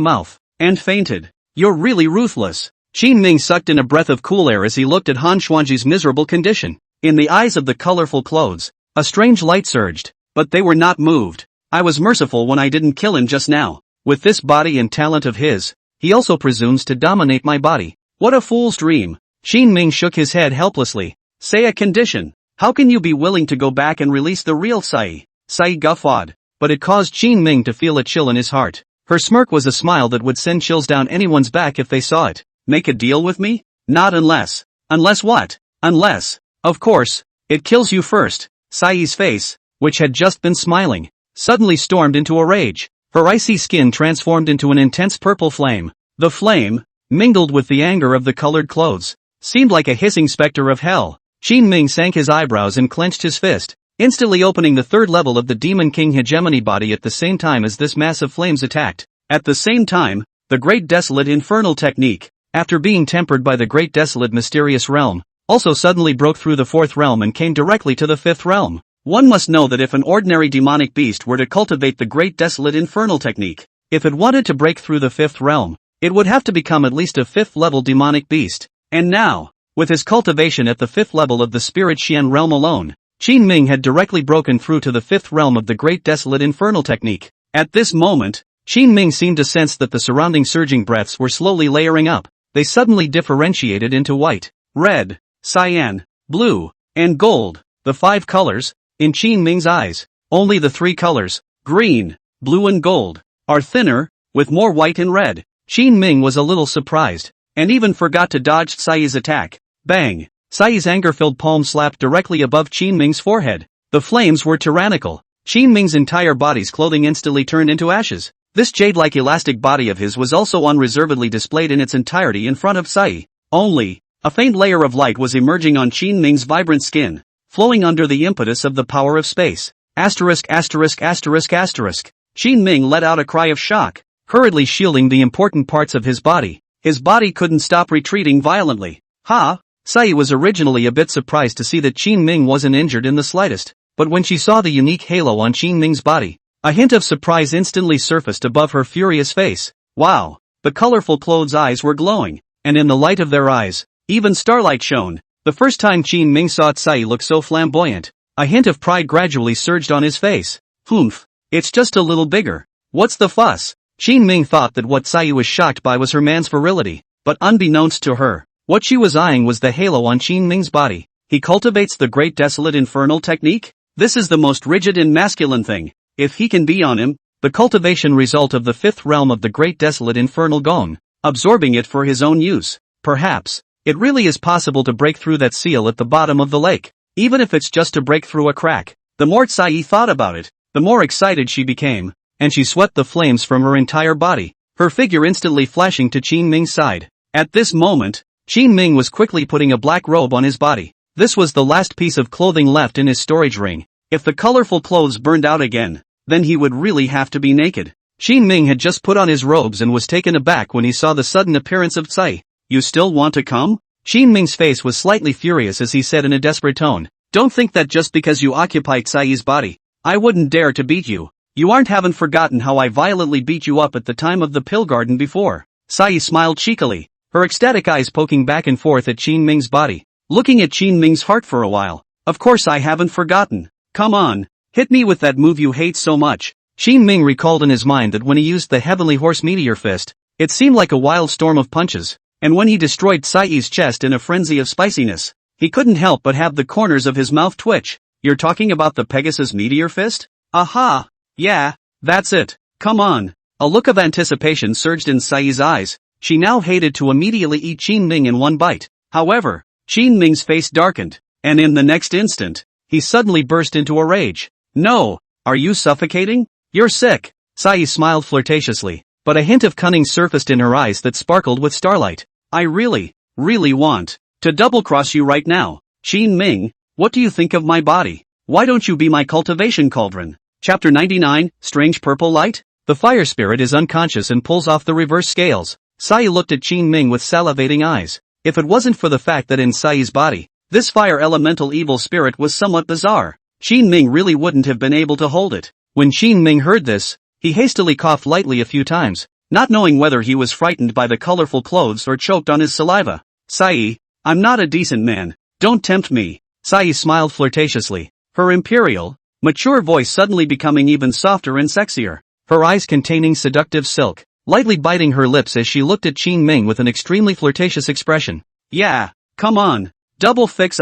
mouth, and fainted. You're really ruthless. Qin Ming sucked in a breath of cool air as he looked at Han Xuanji's miserable condition. In the eyes of the colorful clothes, a strange light surged, but they were not moved. I was merciful when I didn't kill him just now. With this body and talent of his, he also presumes to dominate my body. What a fool's dream. Qin Ming shook his head helplessly. Say a condition. How can you be willing to go back and release the real Sai? Sai guffawed, but it caused Qin Ming to feel a chill in his heart. Her smirk was a smile that would send chills down anyone's back if they saw it. Make a deal with me? Not unless. Unless what? Unless, of course, it kills you first. Sai's face, which had just been smiling, suddenly stormed into a rage. Her icy skin transformed into an intense purple flame. The flame, mingled with the anger of the colored clothes, seemed like a hissing specter of hell. Qin Ming sank his eyebrows and clenched his fist, instantly opening the third level of the Demon King hegemony body at the same time as this mass of flames attacked. At the same time, the Great Desolate Infernal Technique, after being tempered by the Great Desolate Mysterious Realm, also suddenly broke through the fourth realm and came directly to the fifth realm. One must know that if an ordinary demonic beast were to cultivate the Great Desolate Infernal Technique, if it wanted to break through the fifth realm, it would have to become at least a fifth-level demonic beast. And now, with his cultivation at the fifth level of the Spirit Xian realm alone, Qin Ming had directly broken through to the fifth realm of the Great Desolate Infernal Technique. At this moment, Qin Ming seemed to sense that the surrounding surging breaths were slowly layering up. They suddenly differentiated into white, red, cyan, blue, and gold, the five colors. In Qin Ming's eyes, only the three colors, green, blue and gold, are thinner, with more white and red. Qin Ming was a little surprised, and even forgot to dodge Sai's attack. Bang! Sai's anger-filled palm slapped directly above Qin Ming's forehead. The flames were tyrannical. Qin Ming's entire body's clothing instantly turned into ashes. This jade-like elastic body of his was also unreservedly displayed in its entirety in front of Sai. Only, a faint layer of light was emerging on Qin Ming's vibrant skin. flowing under the impetus of the power of space. Asterisk asterisk asterisk asterisk. Qin Ming let out a cry of shock, hurriedly shielding the important parts of his body. His body couldn't stop retreating violently. Sai was originally a bit surprised to see that Qin Ming wasn't injured in the slightest, but when she saw the unique halo on Qin Ming's body, a hint of surprise instantly surfaced above her furious face. Wow! The colorful clothes' eyes were glowing, and in the light of their eyes, even starlight shone. The first time Qin Ming saw Tsai look so flamboyant, a hint of pride gradually surged on his face. Humph! It's just a little bigger. What's the fuss? Qin Ming thought that what Tsai was shocked by was her man's virility, but unbeknownst to her, what she was eyeing was the halo on Qin Ming's body. He cultivates the great desolate infernal technique? This is the most rigid and masculine thing. If he can be on him, the cultivation result of the fifth realm of the great desolate infernal gong, absorbing it for his own use. Perhaps, it really is possible to break through that seal at the bottom of the lake, even if it's just to break through a crack. The more Tsai thought about it, the more excited she became, and she swept the flames from her entire body, her figure instantly flashing to Qin Ming's side. At this moment, Qin Ming was quickly putting a black robe on his body. This was the last piece of clothing left in his storage ring. If the colorful clothes burned out again, then he would really have to be naked. Qin Ming had just put on his robes and was taken aback when he saw the sudden appearance of Tsai. You still want to come? Qin Ming's face was slightly furious as he said in a desperate tone. Don't think that just because you occupy Tsai's body, I wouldn't dare to beat you. You haven't forgotten how I violently beat you up at the time of the pill garden before. Tsai smiled cheekily, her ecstatic eyes poking back and forth at Qin Ming's body, looking at Qin Ming's heart for a while. Of course I haven't forgotten. Come on, hit me with that move you hate so much. Qin Ming recalled in his mind that when he used the Heavenly Horse Meteor Fist, it seemed like a wild storm of punches, and when he destroyed Tsai's chest in a frenzy of spiciness, he couldn't help but have the corners of his mouth twitch. You're talking about the Pegasus Meteor Fist? Aha! Yeah, that's it. Come on. A look of anticipation surged in Tsai's eyes. She now hated to immediately eat Qin Ming in one bite. However, Qin Ming's face darkened, and in the next instant, he suddenly burst into a rage. No! Are you suffocating? You're sick! Tsai smiled flirtatiously, but a hint of cunning surfaced in her eyes that sparkled with starlight. I really want to double-cross you right now. Qin Ming, what do you think of my body? Why don't you be my cultivation cauldron? Chapter 99, Strange Purple Light? The fire spirit is unconscious and pulls off the reverse scales. Tsai looked at Qin Ming with salivating eyes. If it wasn't for the fact that in Tsai's body, this fire elemental evil spirit was somewhat bizarre, Qin Ming really wouldn't have been able to hold it. When Qin Ming heard this, he hastily coughed lightly a few times, not knowing whether he was frightened by the colorful clothes or choked on his saliva. Tsai, I'm not a decent man. Don't tempt me. Tsai smiled flirtatiously, her imperial, mature voice suddenly becoming even softer and sexier, her eyes containing seductive silk, lightly biting her lips as she looked at Qin Ming with an extremely flirtatious expression. Yeah, come on, double fix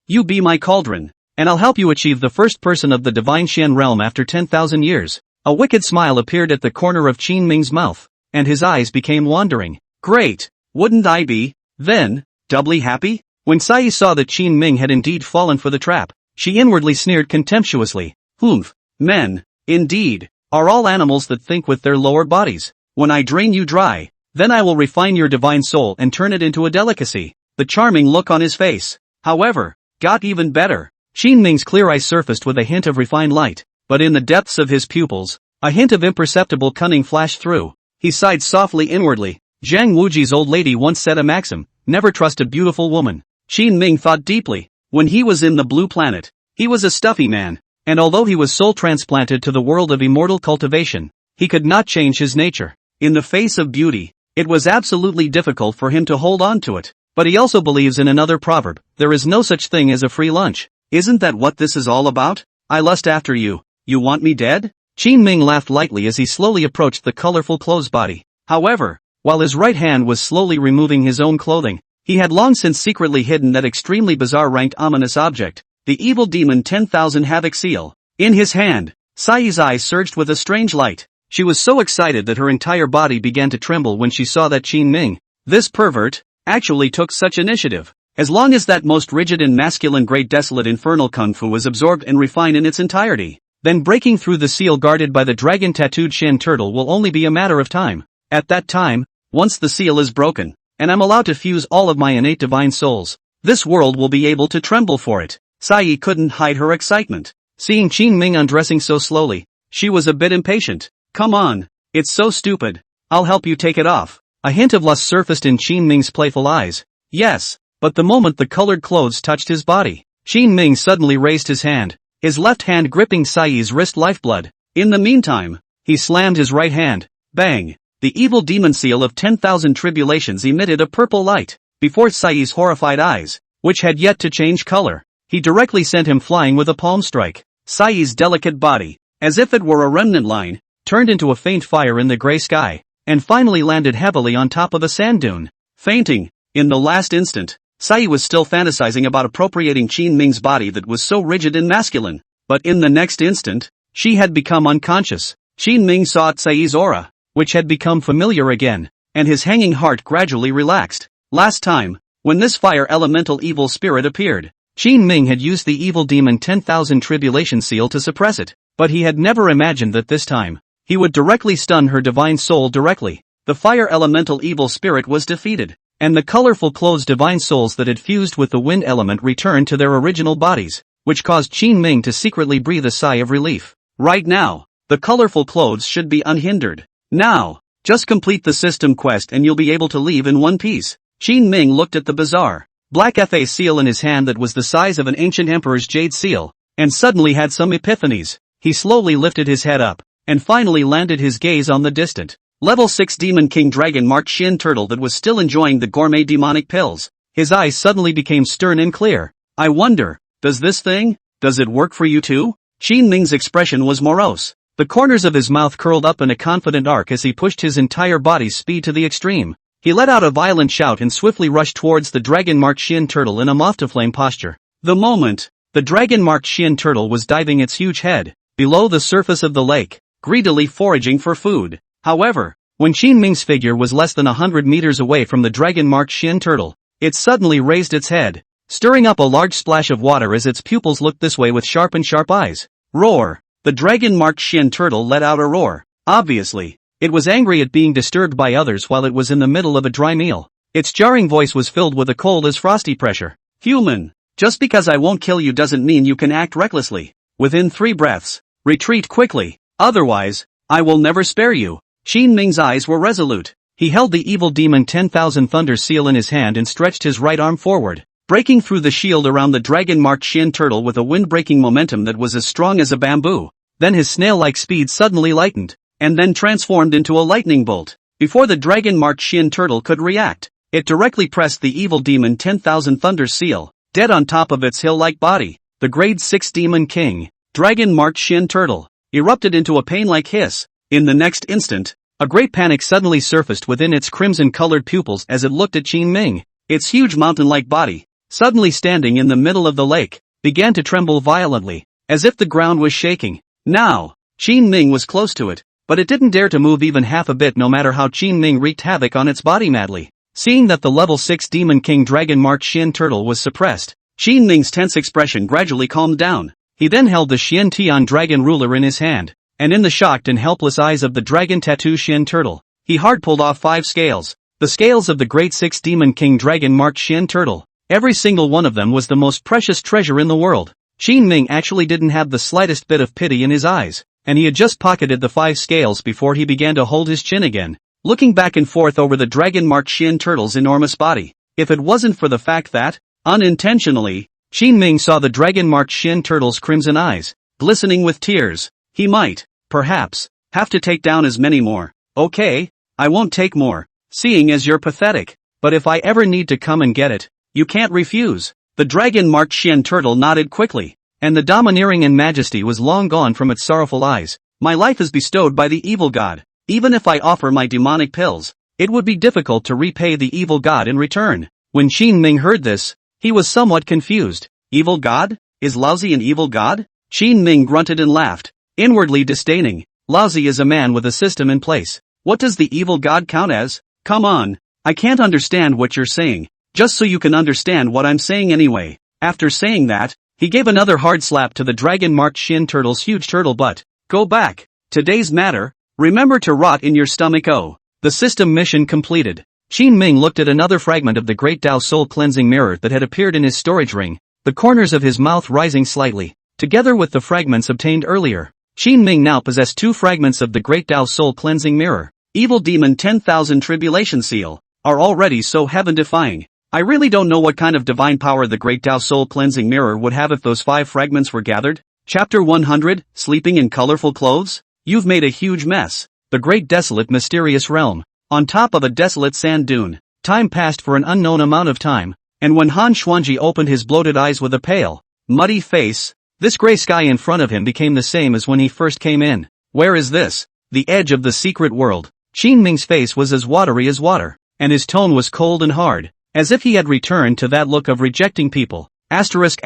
you be my cauldron, and I'll help you achieve the first person of the divine Xian realm after 10,000 years. A wicked smile appeared at the corner of Qin Ming's mouth, and his eyes became wandering. Great, wouldn't I be, then, doubly happy? When Tsai saw that Qin Ming had indeed fallen for the trap, she inwardly sneered contemptuously. Humph, men, indeed, are all animals that think with their lower bodies. When I drain you dry, then I will refine your divine soul and turn it into a delicacy. The charming look on his face, however, got even better. Qin Ming's clear eyes surfaced with a hint of refined light, but in the depths of his pupils, a hint of imperceptible cunning flashed through. He sighed softly inwardly. Zhang Wuji's old lady once said a maxim, never trust a beautiful woman. Qin Ming thought deeply. When he was in the blue planet, he was a stuffy man, and although he was soul transplanted to the world of immortal cultivation, he could not change his nature. In the face of beauty, it was absolutely difficult for him to hold on to it. But he also believes in another proverb, there is no such thing as a free lunch. Isn't that what this is all about? I lust after you. You want me dead? Qin Ming laughed lightly as he slowly approached the colorful clothes body. However, while his right hand was slowly removing his own clothing, he had long since secretly hidden that extremely bizarre ranked ominous object, the evil demon 10,000 Havoc seal. In his hand, Tsai's eyes surged with a strange light. She was so excited that her entire body began to tremble when she saw that Qin Ming, this pervert, actually took such initiative. As long as that most rigid and masculine great desolate infernal kung fu was absorbed and refined in its entirety, then breaking through the seal guarded by the dragon-tattooed Shen turtle will only be a matter of time. At that time, once the seal is broken, and I'm allowed to fuse all of my innate divine souls, this world will be able to tremble for it. Sai couldn't hide her excitement. Seeing Qin Ming undressing so slowly, she was a bit impatient. Come on. It's so stupid. I'll help you take it off. A hint of lust surfaced in Qin Ming's playful eyes. Yes, but the moment the colored clothes touched his body, Qin Ming suddenly raised his hand, his left hand gripping Sai's wrist lifeblood. In the meantime, he slammed his right hand. Bang! The evil demon seal of 10,000 tribulations emitted a purple light. Before Sai's horrified eyes, which had yet to change color, he directly sent him flying with a palm strike. Sai's delicate body, as if it were a remnant line, turned into a faint fire in the gray sky, and finally landed heavily on top of a sand dune. Fainting. In the last instant, Sai was still fantasizing about appropriating Qin Ming's body that was so rigid and masculine. But in the next instant, she had become unconscious. Qin Ming saw Sai's aura, which had become familiar again, and his hanging heart gradually relaxed. Last time, when this fire elemental evil spirit appeared, Qin Ming had used the evil demon 10,000 tribulation seal to suppress it, but he had never imagined that this time, he would directly stun her divine soul directly. The fire elemental evil spirit was defeated, and the colorful clothes divine souls that had fused with the wind element returned to their original bodies, which caused Qin Ming to secretly breathe a sigh of relief. Right now, the colorful clothes should be unhindered. Now, just complete the system quest and you'll be able to leave in one piece. Qin Ming looked at the bizarre, black FA seal in his hand that was the size of an ancient emperor's jade seal, and suddenly had some epiphanies. He slowly lifted his head up, and finally landed his gaze on the distant, level 6 Demon King Dragon marked Shin Turtle that was still enjoying the gourmet demonic pills. His eyes suddenly became stern and clear. I wonder, does it work for you too? Qin Ming's expression was morose. The corners of his mouth curled up in a confident arc as he pushed his entire body's speed to the extreme. He let out a violent shout and swiftly rushed towards the dragon-marked Shin Turtle in a moth-to-flame posture. The moment, the dragon-marked Shin Turtle was diving its huge head below the surface of the lake, greedily foraging for food. However, when Qin Ming's figure was less than 100 meters away from the dragon-marked Shin Turtle, it suddenly raised its head, stirring up a large splash of water as its pupils looked this way with sharp eyes. Roar! The dragon-marked Shin Turtle let out a roar. Obviously, it was angry at being disturbed by others while it was in the middle of a dry meal. Its jarring voice was filled with a cold as frosty pressure. Human, just because I won't kill you doesn't mean you can act recklessly. Within 3 breaths, retreat quickly, otherwise, I will never spare you. Qin Ming's eyes were resolute. He held the evil demon 10,000 thunder seal in his hand and stretched his right arm forward, breaking through the shield around the dragon-marked Shin Turtle with a wind-breaking momentum that was as strong as a bamboo. Then his snail-like speed suddenly lightened, and then transformed into a lightning bolt. Before the dragon-marked Shin Turtle could react, it directly pressed the evil demon 10,000 thunder seal, dead on top of its hill-like body. The grade 6 Demon King, dragon-marked Shin Turtle, erupted into a pain-like hiss. In the next instant, a great panic suddenly surfaced within its crimson-colored pupils as it looked at Qin Ming. Its huge mountain-like body, suddenly standing in the middle of the lake, began to tremble violently, as if the ground was shaking. Now, Qin Ming was close to it, but it didn't dare to move even half a bit no matter how Qin Ming wreaked havoc on its body madly. Seeing that the level 6 Demon King dragon-marked Shin Turtle was suppressed, Qin Ming's tense expression gradually calmed down. He then held the Xian Tian dragon ruler in his hand, and in the shocked and helpless eyes of the dragon tattoo Shin Turtle, he hard pulled off 5 scales. The scales of the grade 6 Demon King dragon-marked Shin Turtle. Every single one of them was the most precious treasure in the world. Qin Ming actually didn't have the slightest bit of pity in his eyes, and he had just pocketed the 5 scales before he began to hold his chin again, looking back and forth over the dragon-marked Shin Turtle's enormous body. If it wasn't for the fact that, unintentionally, Qin Ming saw the dragon-marked Shin Turtle's crimson eyes, glistening with tears, he might, perhaps, have to take down as many more. Okay, I won't take more, seeing as you're pathetic, but if I ever need to come and get it, you can't refuse. The dragon-marked Shin Turtle nodded quickly, and the domineering in majesty was long gone from its sorrowful eyes. My life is bestowed by the evil god. Even if I offer my demonic pills, it would be difficult to repay the evil god in return. When Qin Ming heard this, he was somewhat confused. Evil god? Is Laozi an evil god? Qin Ming grunted and laughed, inwardly disdaining. Laozi is a man with a system in place. What does the evil god count as? Come on, I can't understand what you're saying. Just so you can understand what I'm saying anyway. After saying that, he gave another hard slap to the dragon-marked Shin Turtle's huge turtle butt. Go back. Today's matter, remember to rot in your stomach. Oh. The system mission completed. Qin Ming looked at another fragment of the great Tao soul cleansing mirror that had appeared in his storage ring. the corners of his mouth rising slightly, together with the fragments obtained earlier. Qin Ming now possessed 2 fragments of the Great Tao Soul Cleansing Mirror. Evil Demon 10,000 Tribulation Seal, are already so heaven-defying. I really don't know what kind of divine power the Great Tao Soul Cleansing Mirror would have if those 5 fragments were gathered. Chapter 100, Sleeping in Colorful Clothes? You've made a huge mess. The Great Desolate Mysterious Realm. On top of a desolate sand dune. Time passed for an unknown amount of time, and when Han Xuanji opened his bloated eyes with a pale, muddy face, this gray sky in front of him became the same as when he first came in. Where is this? The edge of the secret world. Qin Ming's face was as watery as water, and his tone was cold and hard, as if he had returned to that look of rejecting people. Asterisk.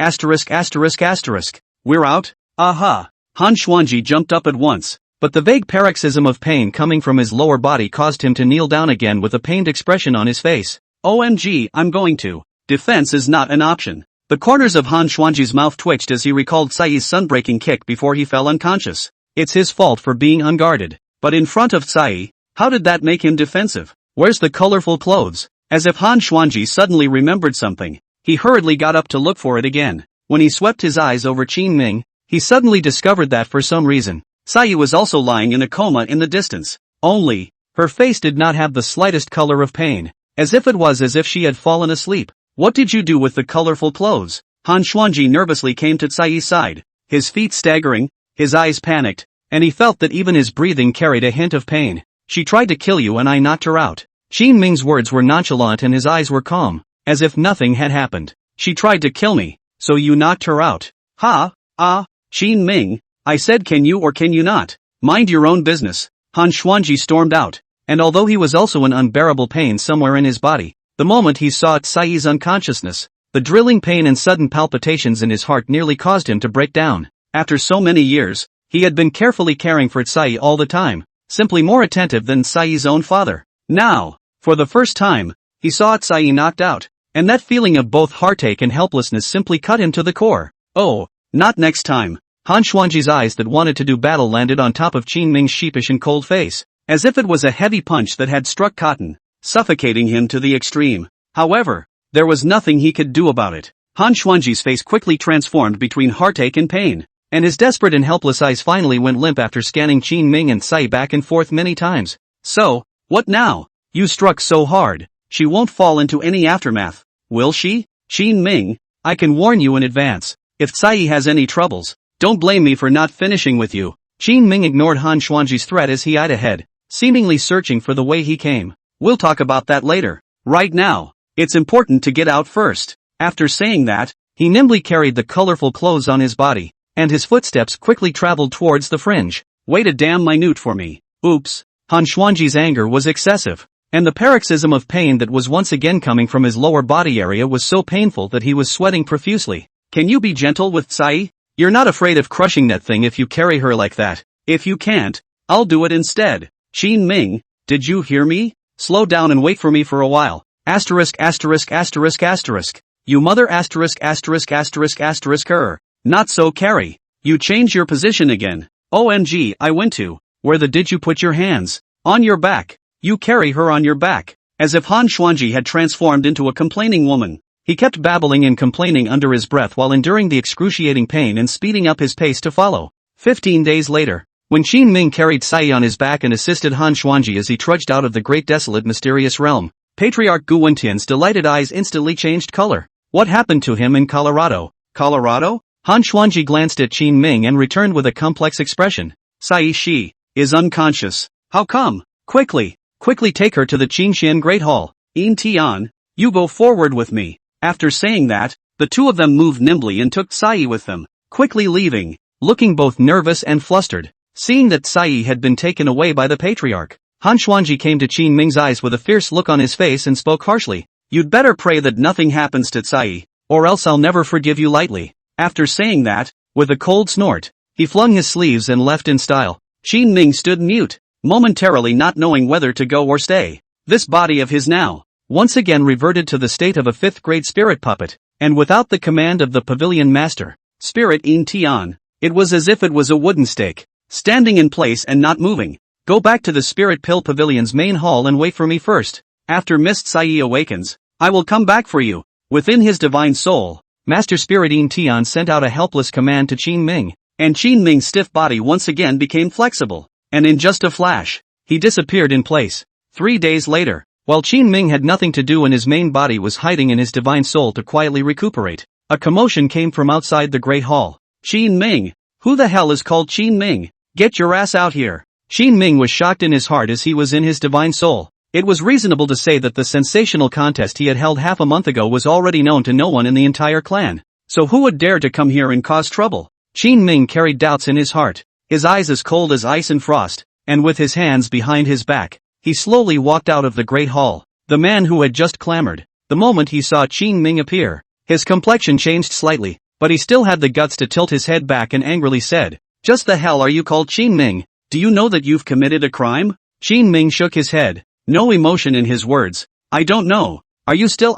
We're out? Aha! Han Xuanji jumped up at once, but the vague paroxysm of pain coming from his lower body caused him to kneel down again with a pained expression on his face. OMG, I'm going to. Defense is not an option. The corners of Han Xuanji's mouth twitched as he recalled Cai's sunbreaking kick before he fell unconscious. It's his fault for being unguarded. But in front of Cai, how did that make him defensive? Where's the colorful clothes? As if Han Xuanji suddenly remembered something, he hurriedly got up to look for it again. When he swept his eyes over Qin Ming, he suddenly discovered that for some reason, Cai was also lying in a coma in the distance. Only, her face did not have the slightest color of pain, as if she had fallen asleep. What did you do with the colorful clothes? Han Xuanji nervously came to Cai's side, his feet staggering, his eyes panicked, and he felt that even his breathing carried a hint of pain. She tried to kill you and I knocked her out. Qin Ming's words were nonchalant and his eyes were calm, as if nothing had happened. She tried to kill me, so you knocked her out. Qin Ming, I said can you or can you not? Mind your own business. Han Xuanji stormed out, and although he was also in unbearable pain somewhere in his body, the moment he saw Cai's unconsciousness, the drilling pain and sudden palpitations in his heart nearly caused him to break down. After so many years, he had been carefully caring for Cai all the time, simply more attentive than Cai's own father. Now, for the first time, he saw Cai knocked out, and that feeling of both heartache and helplessness simply cut him to the core. Oh, not next time. Han Xuanji's eyes that wanted to do battle landed on top of Qin Ming's sheepish and cold face, as if it was a heavy punch that had struck cotton, suffocating him to the extreme. However, there was nothing he could do about it. Han Xuanji's face quickly transformed between heartache and pain, and his desperate and helpless eyes finally went limp after scanning Qin Ming and Cai back and forth many times. So, what now? You struck so hard, she won't fall into any aftermath, will she? Qin Ming, I can warn you in advance, if Cai has any troubles, don't blame me for not finishing with you. Qin Ming ignored Han Xuanji's threat as he eyed ahead, seemingly searching for the way he came. We'll talk about that later. Right now, it's important to get out first. After saying that, he nimbly carried the colorful clothes on his body, and his footsteps quickly traveled towards the fringe. Wait a damn minute for me. Oops. Han Xuanji's anger was excessive, and the paroxysm of pain that was once again coming from his lower body area was so painful that he was sweating profusely. Can you be gentle with Cai? You're not afraid of crushing that thing if you carry her like that. If you can't, I'll do it instead. Qin Ming, did you hear me? Slow down and wait for me for a while. Asterisk. You mother asterisk. Not so, Carrie. You change your position again. OMG, I went to. Where the did you put your hands? On your back. You carry her on your back. As if Han Xuanji had transformed into a complaining woman. He kept babbling and complaining under his breath while enduring the excruciating pain and speeding up his pace to follow. 15 days later, when Qin Ming carried Cai on his back and assisted Han Xuanji as he trudged out of the great desolate mysterious realm, Patriarch Gu Wentian's delighted eyes instantly changed color. What happened to him in Colorado? Colorado? Han Xuanji glanced at Qin Ming and returned with a complex expression. Cai she is unconscious. How come? Quickly take her to the Qingxian Great Hall. Yin Tian, you go forward with me. After saying that, the two of them moved nimbly and took Cai with them, quickly leaving, looking both nervous and flustered. Seeing that Cai had been taken away by the patriarch, Han Xuanji came to Qin Ming's eyes with a fierce look on his face and spoke harshly. You'd better pray that nothing happens to Cai, or else I'll never forgive you lightly. After saying that, with a cold snort, he flung his sleeves and left in style. Qin Ming stood mute, momentarily not knowing whether to go or stay. This body of his now, once again reverted to the state of a fifth-grade spirit puppet, and without the command of the pavilion master, Spirit Yin Tian, it was as if it was a wooden stake, standing in place and not moving. Go back to the Spirit Pill Pavilion's main hall and wait for me first. After Mist Cai awakens, I will come back for you. Within his divine soul, Master Spiritine Tian sent out a helpless command to Qin Ming, and Qin Ming's stiff body once again became flexible, and in just a flash, he disappeared in place. 3 days later, while Qin Ming had nothing to do and his main body was hiding in his divine soul to quietly recuperate, a commotion came from outside the Great Hall. Qin Ming! Who the hell is called Qin Ming? Get your ass out here! Qin Ming was shocked in his heart as he was in his divine soul. It was reasonable to say that the sensational contest he had held half a month ago was already known to no one in the entire clan. So who would dare to come here and cause trouble? Qin Ming carried doubts in his heart, his eyes as cold as ice and frost, and with his hands behind his back, he slowly walked out of the Great Hall. The man who had just clamored, the moment he saw Qin Ming appear, his complexion changed slightly, but he still had the guts to tilt his head back and angrily said, "Just the hell are you called Qin Ming? Do you know that you've committed a crime?" Qin Ming shook his head. No emotion in his words. "I don't know. Are you still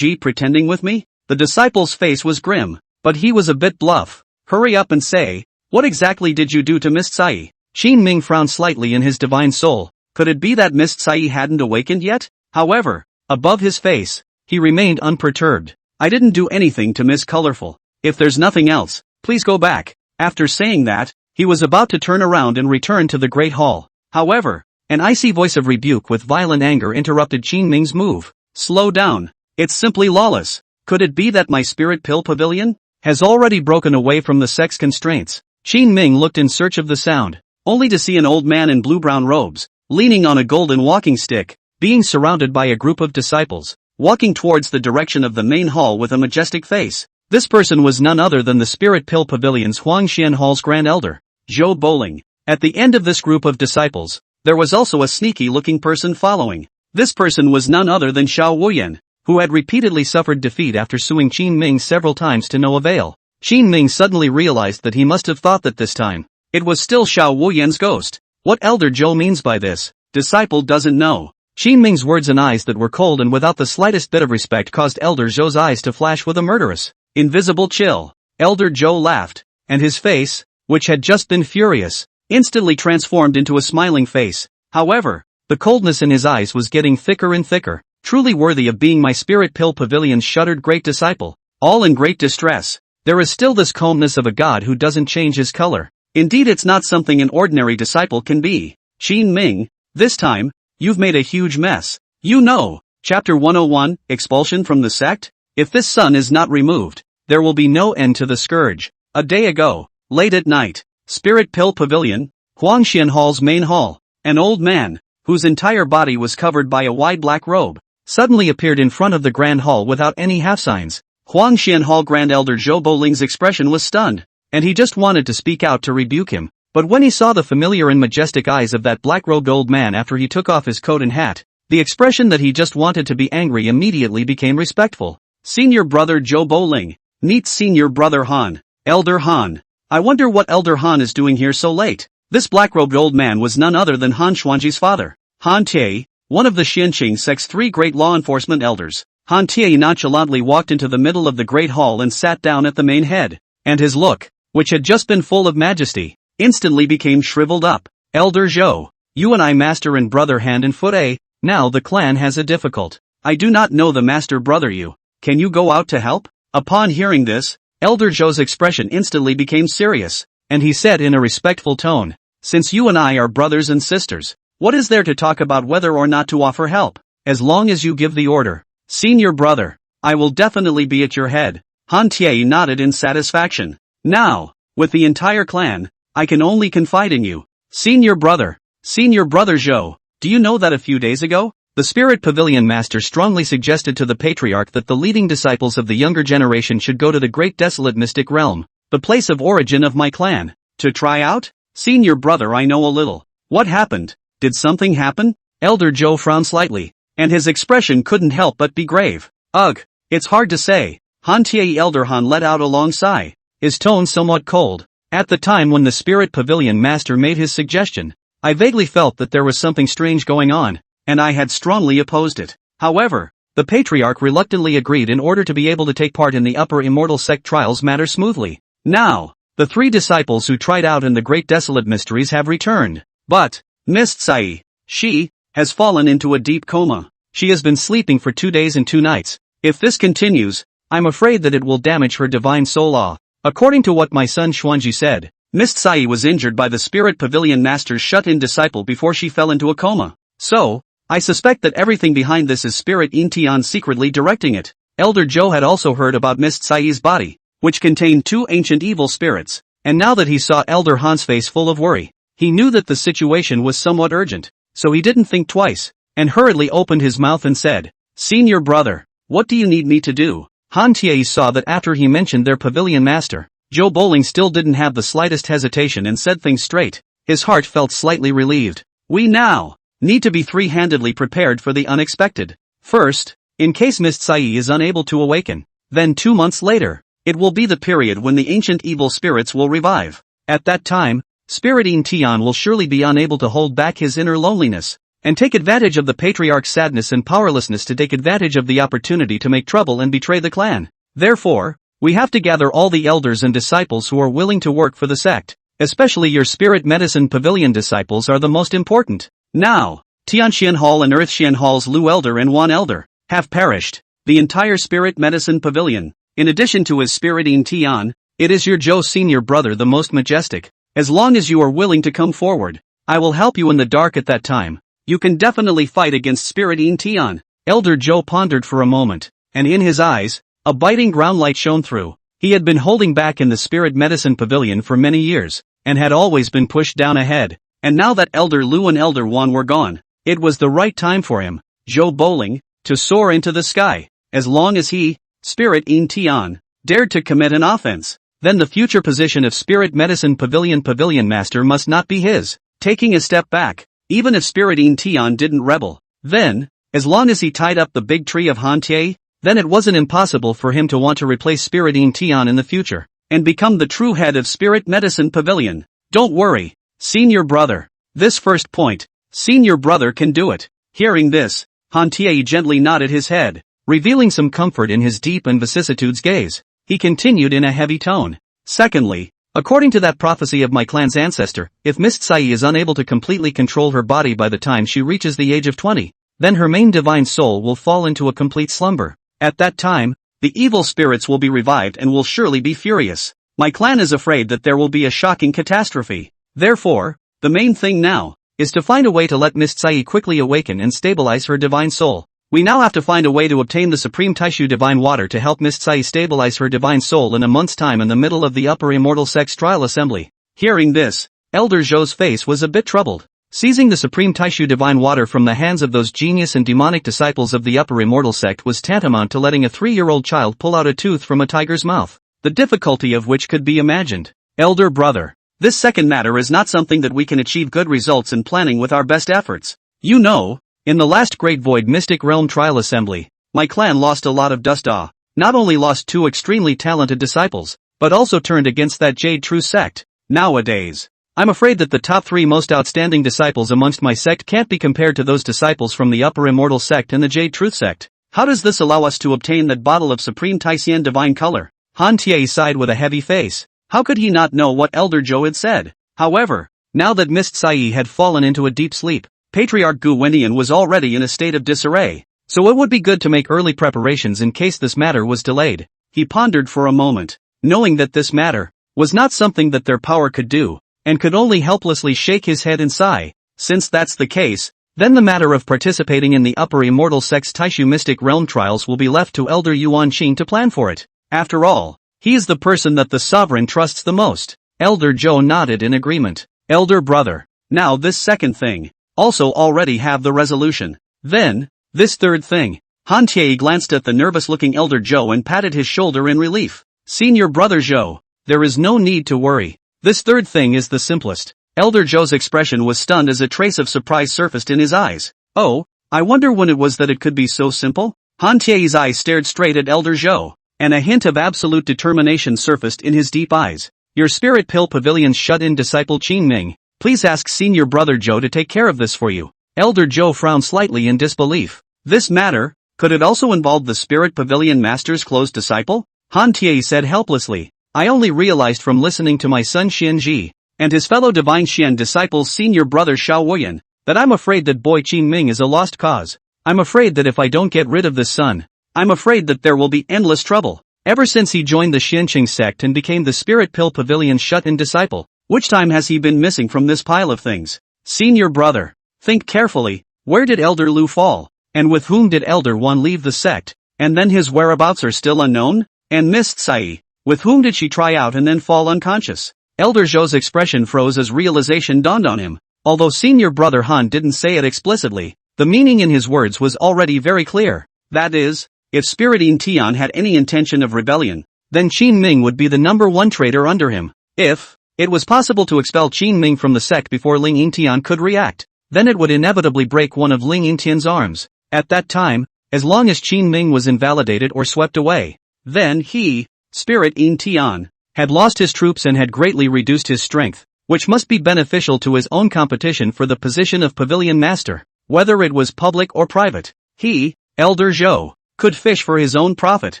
pretending with me?" The disciple's face was grim, but he was a bit bluff. "Hurry up and say, what exactly did you do to Miss Tsai?" Qin Ming frowned slightly in his divine soul. Could it be that Miss Tsai hadn't awakened yet? However, above his face, he remained unperturbed. "I didn't do anything to Miss Colorful. If there's nothing else, please go back." After saying that, he was about to turn around and return to the Great Hall. However, an icy voice of rebuke with violent anger interrupted Qin Ming's move. "Slow down. It's simply lawless. Could it be that my spirit pill pavilion has already broken away from the sex constraints?" Qin Ming looked in search of the sound, only to see an old man in blue-brown robes, leaning on a golden walking stick, being surrounded by a group of disciples, walking towards the direction of the main hall with a majestic face. This person was none other than the Spirit Pill Pavilion's Huangxian Hall's Grand Elder, Zhou Bowling. At the end of this group of disciples, there was also a sneaky-looking person following. This person was none other than Xiao Wuyan, who had repeatedly suffered defeat after suing Qin Ming several times to no avail. Qin Ming suddenly realized that he must have thought that this time, it was still Xiao Wuyan's ghost. What Elder Zhou means by this, disciple doesn't know. Qin Ming's words and eyes that were cold and without the slightest bit of respect caused Elder Zhou's eyes to flash with a murderous, invisible chill. Elder Zhou laughed, and his face, which had just been furious, instantly transformed into a smiling face. However, the coldness in his eyes was getting thicker and thicker. "Truly worthy of being my Spirit Pill Pavilion," shuddered great disciple, all in great distress. "There is still this calmness of a god who doesn't change his color. Indeed, it's not something an ordinary disciple can be. Qin Ming, this time, you've made a huge mess. You know." Chapter 101, Expulsion from the Sect? If this sun is not removed, there will be no end to the scourge. A day ago, late at night, Spirit Pill Pavilion, Huangxian Hall's main hall, an old man, whose entire body was covered by a wide black robe, suddenly appeared in front of the Grand Hall without any half-signs. Huangxian Hall Grand Elder Zhou Bowling's expression was stunned, and he just wanted to speak out to rebuke him. But when he saw the familiar and majestic eyes of that black-robed old man after he took off his coat and hat, the expression that he just wanted to be angry immediately became respectful. "Senior Brother Zhou Bowling, meet Senior Brother Han, Elder Han. I wonder what Elder Han is doing here so late." This black-robed old man was none other than Han Xuanji's father, Han Tie, one of the Xianqing sect's 3 great law enforcement elders. Han Tie nonchalantly walked into the middle of the Great Hall and sat down at the main head, and his look, which had just been full of majesty, instantly became shriveled up. "Elder Zhou, you and I master and brother hand and foot, eh? Now the clan has a difficult. I do not know the master brother you. Can you go out to help?" Upon hearing this, Elder Zhou's expression instantly became serious, and he said in a respectful tone, "Since you and I are brothers and sisters, what is there to talk about whether or not to offer help? As long as you give the order, Senior Brother, I will definitely be at your head." Han Tie nodded in satisfaction. "Now, with the entire clan, I can only confide in you. Senior Brother Zhou, do you know that a few days ago, the Spirit Pavilion Master strongly suggested to the Patriarch that the leading disciples of the younger generation should go to the Great Desolate Mystic Realm, the place of origin of my clan, to try out? Senior Brother, I know a little. What happened? Did something happen?" Elder Zhou frowned slightly, and his expression couldn't help but be grave. "Ugh, it's hard to say." Han Tie Elder Han let out a long sigh, his tone somewhat cold. "At the time when the Spirit Pavilion Master made his suggestion, I vaguely felt that there was something strange going on, and I had strongly opposed it. However, the Patriarch reluctantly agreed in order to be able to take part in the upper Immortal sect trials matter smoothly. Now, the 3 disciples who tried out in the Great Desolate Mysteries have returned. But, Miss Tsai, she has fallen into a deep coma. She has been sleeping for 2 days and 2 nights. If this continues, I'm afraid that it will damage her divine soul. According to what my son Xuanji said, Miss Tsai was injured by the Spirit Pavilion Master's shut-in disciple before she fell into a coma. So, I suspect that everything behind this is Spirit Intian secretly directing it. Elder Zhou had also heard about Miss Tsai's body, which contained 2 ancient evil spirits, and now that he saw Elder Han's face full of worry, he knew that the situation was somewhat urgent, so he didn't think twice, and hurriedly opened his mouth and said, "Senior brother, what do you need me to do?" Han Tie saw that after he mentioned their pavilion master, Zhou Bowling still didn't have the slightest hesitation and said things straight. His heart felt slightly relieved. We now need to be three-handedly prepared for the unexpected. First, in case Miss Tsai is unable to awaken, then 2 months later, it will be the period when the ancient evil spirits will revive. At that time, Spirit Tian will surely be unable to hold back his inner loneliness, and take advantage of the patriarch's sadness and powerlessness to take advantage of the opportunity to make trouble and betray the clan. Therefore, we have to gather all the elders and disciples who are willing to work for the sect. Especially your Spirit Medicine Pavilion disciples are the most important. Now, Tianxian Hall and Earthxian Hall's Lu Elder and Wan Elder have perished. The entire Spirit Medicine Pavilion, in addition to his Spirit Tian, it is your Zhou senior brother the most majestic. As long as you are willing to come forward, I will help you in the dark at that time. You can definitely fight against Spirit Tian. Elder Zhou pondered for a moment, and in his eyes, a biting ground light shone through. He had been holding back in the Spirit Medicine Pavilion for many years, and had always been pushed down ahead. And now that Elder Lu and Elder Wan were gone, it was the right time for him, Zhou Bowling, to soar into the sky. As long as he, Spirit Tian, dared to commit an offense, then the future position of Spirit Medicine Pavilion Master must not be his. Taking a step back, even if Spirit Tian didn't rebel, then, as long as he tied up the big tree of Hantie, then it wasn't impossible for him to want to replace Spirit Tian in the future, and become the true head of Spirit Medicine Pavilion. Don't worry, senior brother. This first point, senior brother can do it. Hearing this, Hantie gently nodded his head, revealing some comfort in his deep and vicissitudes gaze. He continued in a heavy tone. Secondly, according to that prophecy of my clan's ancestor, if Miss Tsai is unable to completely control her body by the time she reaches the age of 20, then her main divine soul will fall into a complete slumber. At that time, the evil spirits will be revived and will surely be furious. My clan is afraid that there will be a shocking catastrophe. Therefore, the main thing now is to find a way to let Miss Tsai quickly awaken and stabilize her divine soul. We now have to find a way to obtain the Supreme Taishu Divine Water to help Miss Tsai stabilize her divine soul in a month's time in the middle of the Upper Immortal Sect's trial assembly. Hearing this, Elder Zhou's face was a bit troubled. Seizing the Supreme Taishu Divine Water from the hands of those genius and demonic disciples of the Upper Immortal Sect was tantamount to letting a 3-year-old child pull out a tooth from a tiger's mouth, the difficulty of which could be imagined. Elder brother, this second matter is not something that we can achieve good results in planning with our best efforts. You know, in the last Great Void Mystic Realm Trial Assembly, my clan lost a lot of dust. Not only lost 2 extremely talented disciples, but also turned against that Jade True Sect. Nowadays, I'm afraid that the top 3 most outstanding disciples amongst my sect can't be compared to those disciples from the Upper Immortal Sect and the Jade Truth Sect. How does this allow us to obtain that bottle of Supreme Taishan Divine Color? Han Tie sighed with a heavy face. How could he not know what Elder Zhou had said? However, now that Miss Tsai had fallen into a deep sleep, Patriarch Gu Wenian was already in a state of disarray, so it would be good to make early preparations in case this matter was delayed. He pondered for a moment, knowing that this matter was not something that their power could do, and could only helplessly shake his head and sigh. Since that's the case, then the matter of participating in the Upper Immortal Sect's Taishu Mystic Realm trials will be left to Elder Yuan Qing to plan for it. After all, he is the person that the sovereign trusts the most. Elder Zhou nodded in agreement. Elder brother, now this second thing, also already have the resolution. Then, this third thing. Han Tie glanced at the nervous-looking Elder Zhou and patted his shoulder in relief. Senior brother Zhou, there is no need to worry. This third thing is the simplest. Elder Zhou's expression was stunned as a trace of surprise surfaced in his eyes. Oh, I wonder when it was that it could be so simple? Han Tie's eyes stared straight at Elder Zhou, and a hint of absolute determination surfaced in his deep eyes. Your Spirit Pill Pavilion's shut-in disciple Qin Ming, please ask Senior Brother Zhou to take care of this for you. Elder Zhou frowned slightly in disbelief. This matter, could it also involve the Spirit Pavilion Master's closed disciple? Han Tie said helplessly. I only realized from listening to my son Xianji, and his fellow Divine Xian disciple's senior brother Xiao Wuyan, that I'm afraid that boy Qin Ming is a lost cause. I'm afraid that if I don't get rid of this son, I'm afraid that there will be endless trouble. Ever since he joined the Xianqing sect and became the Spirit Pill Pavilion's shut-in disciple, which time has he been missing from this pile of things? Senior brother, think carefully, where did Elder Lu fall? And with whom did Elder Wan leave the sect? And then his whereabouts are still unknown? And Miss Tsai, with whom did she try out and then fall unconscious? Elder Zhou's expression froze as realization dawned on him. Although senior brother Han didn't say it explicitly, the meaning in his words was already very clear. That is, if Spirit Yin Tian had any intention of rebellion, then Qin Ming would be the #1 traitor under him. If it was possible to expel Qin Ming from the sect before Ling Yingtian could react, then it would inevitably break one of Ling Yingtian's arms. At that time, as long as Qin Ming was invalidated or swept away, then he, Spirit Yin Tian, had lost his troops and had greatly reduced his strength, which must be beneficial to his own competition for the position of Pavilion Master, whether it was public or private. He, Elder Zhou, could fish for his own profit.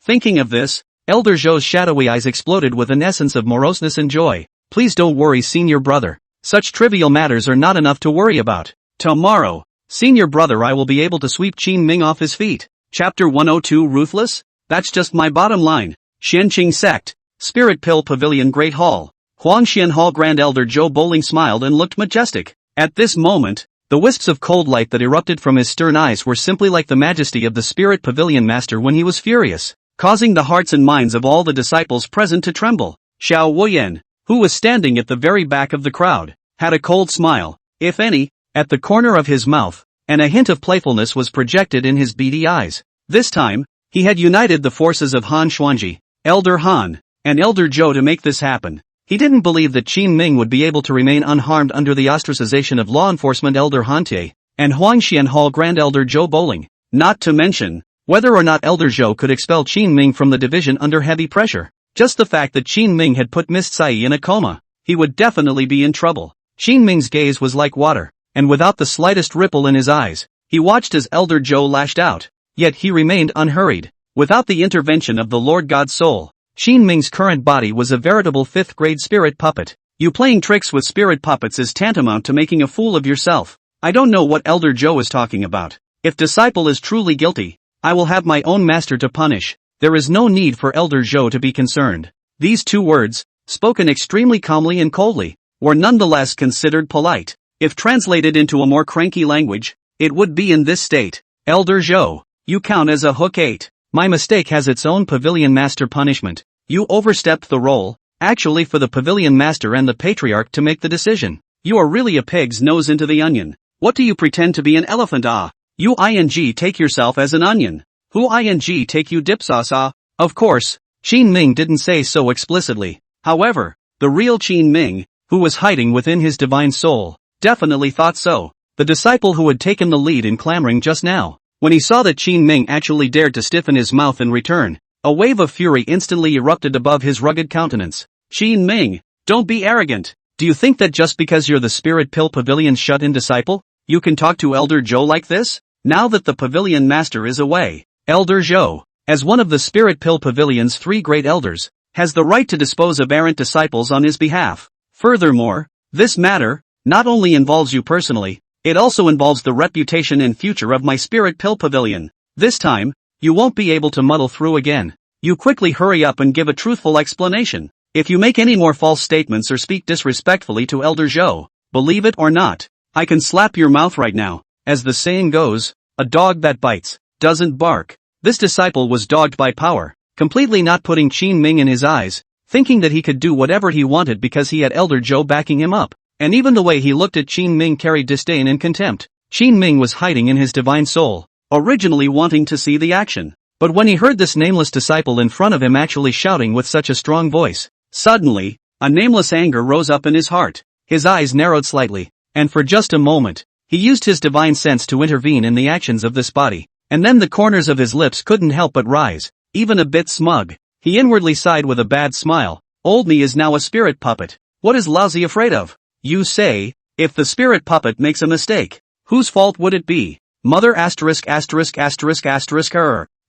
Thinking of this, Elder Zhou's shadowy eyes exploded with an essence of moroseness and joy. Please don't worry, senior brother. Such trivial matters are not enough to worry about. Tomorrow, senior brother, I will be able to sweep Qin Ming off his feet. Chapter 102 Ruthless? That's just my bottom line. Xianqing Sect, Spirit Pill Pavilion Great Hall. Huangxian Hall Grand Elder Zhou Bowling smiled and looked majestic. At this moment, the wisps of cold light that erupted from his stern eyes were simply like the majesty of the Spirit Pavilion Master when he was furious, causing the hearts and minds of all the disciples present to tremble. Xiao Wuyan, who was standing at the very back of the crowd, had a cold smile, if any, at the corner of his mouth, and a hint of playfulness was projected in his beady eyes. This time, he had united the forces of Han Xuanji, Elder Han, and Elder Zhou to make this happen. He didn't believe that Qin Ming would be able to remain unharmed under the ostracization of law enforcement Elder Han Tie, and Huangxian Hall Grand Elder Zhou Bowling, not to mention, whether or not Elder Zhou could expel Qin Ming from the division under heavy pressure. Just the fact that Qin Ming had put Miss Tsai in a coma, he would definitely be in trouble. Qin Ming's gaze was like water, and without the slightest ripple in his eyes, he watched as Elder Zhou lashed out, yet he remained unhurried. Without the intervention of the Lord God's soul, Qin Ming's current body was a veritable 5th-grade spirit puppet. You playing tricks with spirit puppets is tantamount to making a fool of yourself. I don't know what Elder Zhou is talking about. If disciple is truly guilty, I will have my own master to punish. There is no need for Elder Zhou to be concerned. These 2 words, spoken extremely calmly and coldly, were nonetheless considered polite. If translated into a more cranky language, it would be in this state. Elder Zhou, you count as a hook 8. My mistake has its own Pavilion Master punishment. You overstepped the role, actually for the Pavilion Master and the Patriarch to make the decision. You are really a pig's nose into the onion. What do you pretend to be an elephant? You ing take yourself as an onion. Who ing take you dipsasa? Of course, Qin Ming didn't say so explicitly. However, the real Qin Ming, who was hiding within his divine soul, definitely thought so. The disciple who had taken the lead in clamoring just now, when he saw that Qin Ming actually dared to stiffen his mouth in return, a wave of fury instantly erupted above his rugged countenance. Qin Ming, don't be arrogant. Do you think that just because you're the Spirit Pill Pavilion's shut-in disciple, you can talk to Elder Zhou like this? Now that the Pavilion Master is away, Elder Zhou, as one of the Spirit Pill Pavilion's 3 great elders, has the right to dispose of errant disciples on his behalf. Furthermore, this matter not only involves you personally, it also involves the reputation and future of my Spirit Pill Pavilion. This time, you won't be able to muddle through again. You quickly hurry up and give a truthful explanation. If you make any more false statements or speak disrespectfully to Elder Zhou, believe it or not, I can slap your mouth right now. As the saying goes, a dog that bites doesn't bark. This disciple was dogged by power, completely not putting Qin Ming in his eyes, thinking that he could do whatever he wanted because he had Elder Zhou backing him up. And even the way he looked at Qin Ming carried disdain and contempt. Qin Ming was hiding in his divine soul, originally wanting to see the action. But when he heard this nameless disciple in front of him actually shouting with such a strong voice, suddenly, a nameless anger rose up in his heart. His eyes narrowed slightly, and for just a moment, he used his divine sense to intervene in the actions of this body, and then the corners of his lips couldn't help but rise, even a bit smug. He inwardly sighed with a bad smile. Old me is now a spirit puppet. What is Lousy afraid of? You say, if the spirit puppet makes a mistake, whose fault would it be? Mother ********.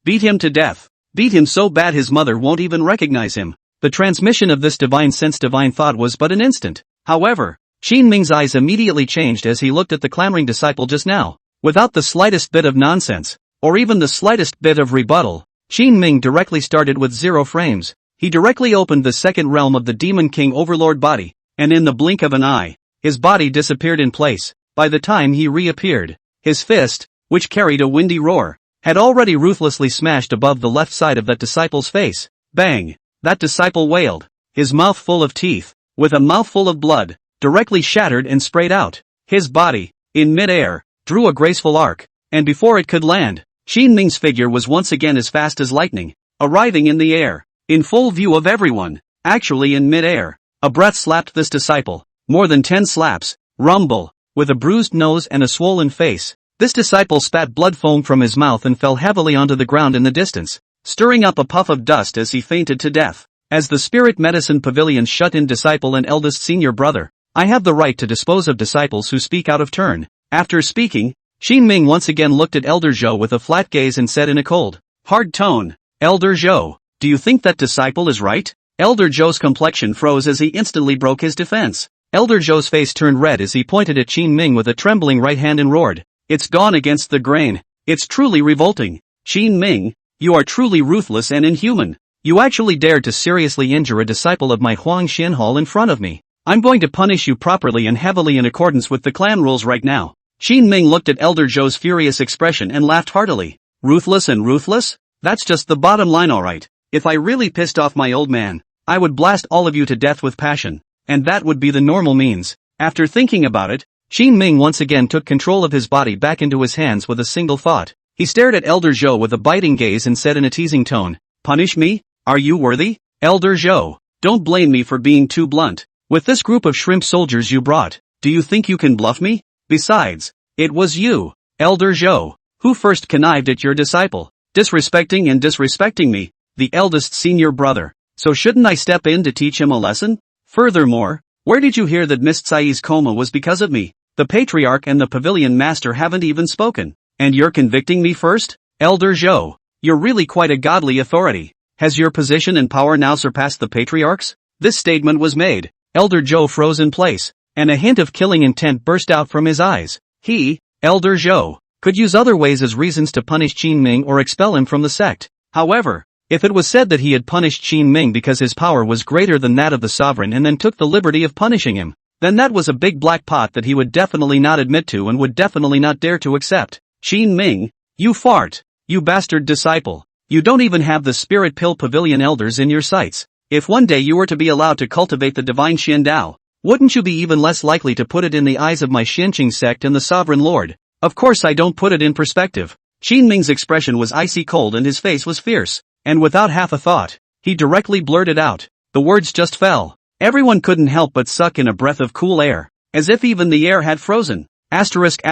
Beat him to death. Beat him so bad his mother won't even recognize him. The transmission of this divine sense divine thought was but an instant. However, Qin Ming's eyes immediately changed as he looked at the clamoring disciple just now. Without the slightest bit of nonsense, or even the slightest bit of rebuttal, Qin Ming directly started with 0 frames. He directly opened the second realm of the Demon King Overlord body, and in the blink of an eye, his body disappeared in place. By the time he reappeared, his fist, which carried a windy roar, had already ruthlessly smashed above the left side of that disciple's face. Bang! That disciple wailed, his mouth full of teeth, with a mouthful of blood, directly shattered and sprayed out. His body, in mid-air, drew a graceful arc, and before it could land, Qin Ming's figure was once again as fast as lightning, arriving in the air, in full view of everyone, actually in mid-air. A breath slapped this disciple, more than 10 slaps, rumble, with a bruised nose and a swollen face. This disciple spat blood foam from his mouth and fell heavily onto the ground in the distance, stirring up a puff of dust as he fainted to death. As the Spirit Medicine Pavilion shut in disciple and eldest senior brother, I have the right to dispose of disciples who speak out of turn. After speaking, Qin Ming once again looked at Elder Zhou with a flat gaze and said in a cold, hard tone, Elder Zhou, do you think that disciple is right? Elder Zhou's complexion froze as he instantly broke his defense. Elder Zhou's face turned red as he pointed at Qin Ming with a trembling right hand and roared, it's gone against the grain. It's truly revolting. Qin Ming, you are truly ruthless and inhuman. You actually dared to seriously injure a disciple of my Huang Xianhao in front of me. I'm going to punish you properly and heavily in accordance with the clan rules right now. Qin Ming looked at Elder Zhou's furious expression and laughed heartily. Ruthless and ruthless? That's just the bottom line, alright. If I really pissed off my old man, I would blast all of you to death with passion, and that would be the normal means. After thinking about it, Qin Ming once again took control of his body back into his hands with a single thought. He stared at Elder Zhou with a biting gaze and said in a teasing tone, punish me? Are you worthy? Elder Zhou, don't blame me for being too blunt. With this group of shrimp soldiers you brought, do you think you can bluff me? Besides, it was you, Elder Zhou, who first connived at your disciple, disrespecting me, the eldest senior brother. So shouldn't I step in to teach him a lesson? Furthermore, where did you hear that Miss Tsai's coma was because of me? The Patriarch and the Pavilion Master haven't even spoken. And you're convicting me first? Elder Zhou, you're really quite a godly authority. Has your position and power now surpassed the Patriarch's? This statement was made. Elder Zhou froze in place, and a hint of killing intent burst out from his eyes. He, Elder Zhou, could use other ways as reasons to punish Qin Ming or expel him from the sect. However, if it was said that he had punished Qin Ming because his power was greater than that of the sovereign and then took the liberty of punishing him, then that was a big black pot that he would definitely not admit to and would definitely not dare to accept. Qin Ming, you fart, you bastard disciple. You don't even have the Spirit Pill Pavilion elders in your sights. If one day you were to be allowed to cultivate the divine Xian Dao, wouldn't you be even less likely to put it in the eyes of my Xianqing sect and the sovereign lord? Of course I don't put it in perspective. Qin Ming's expression was icy cold and his face was fierce, and without half a thought, he directly blurted out. The words just fell. Everyone couldn't help but suck in a breath of cool air, as if even the air had frozen. Asterisk.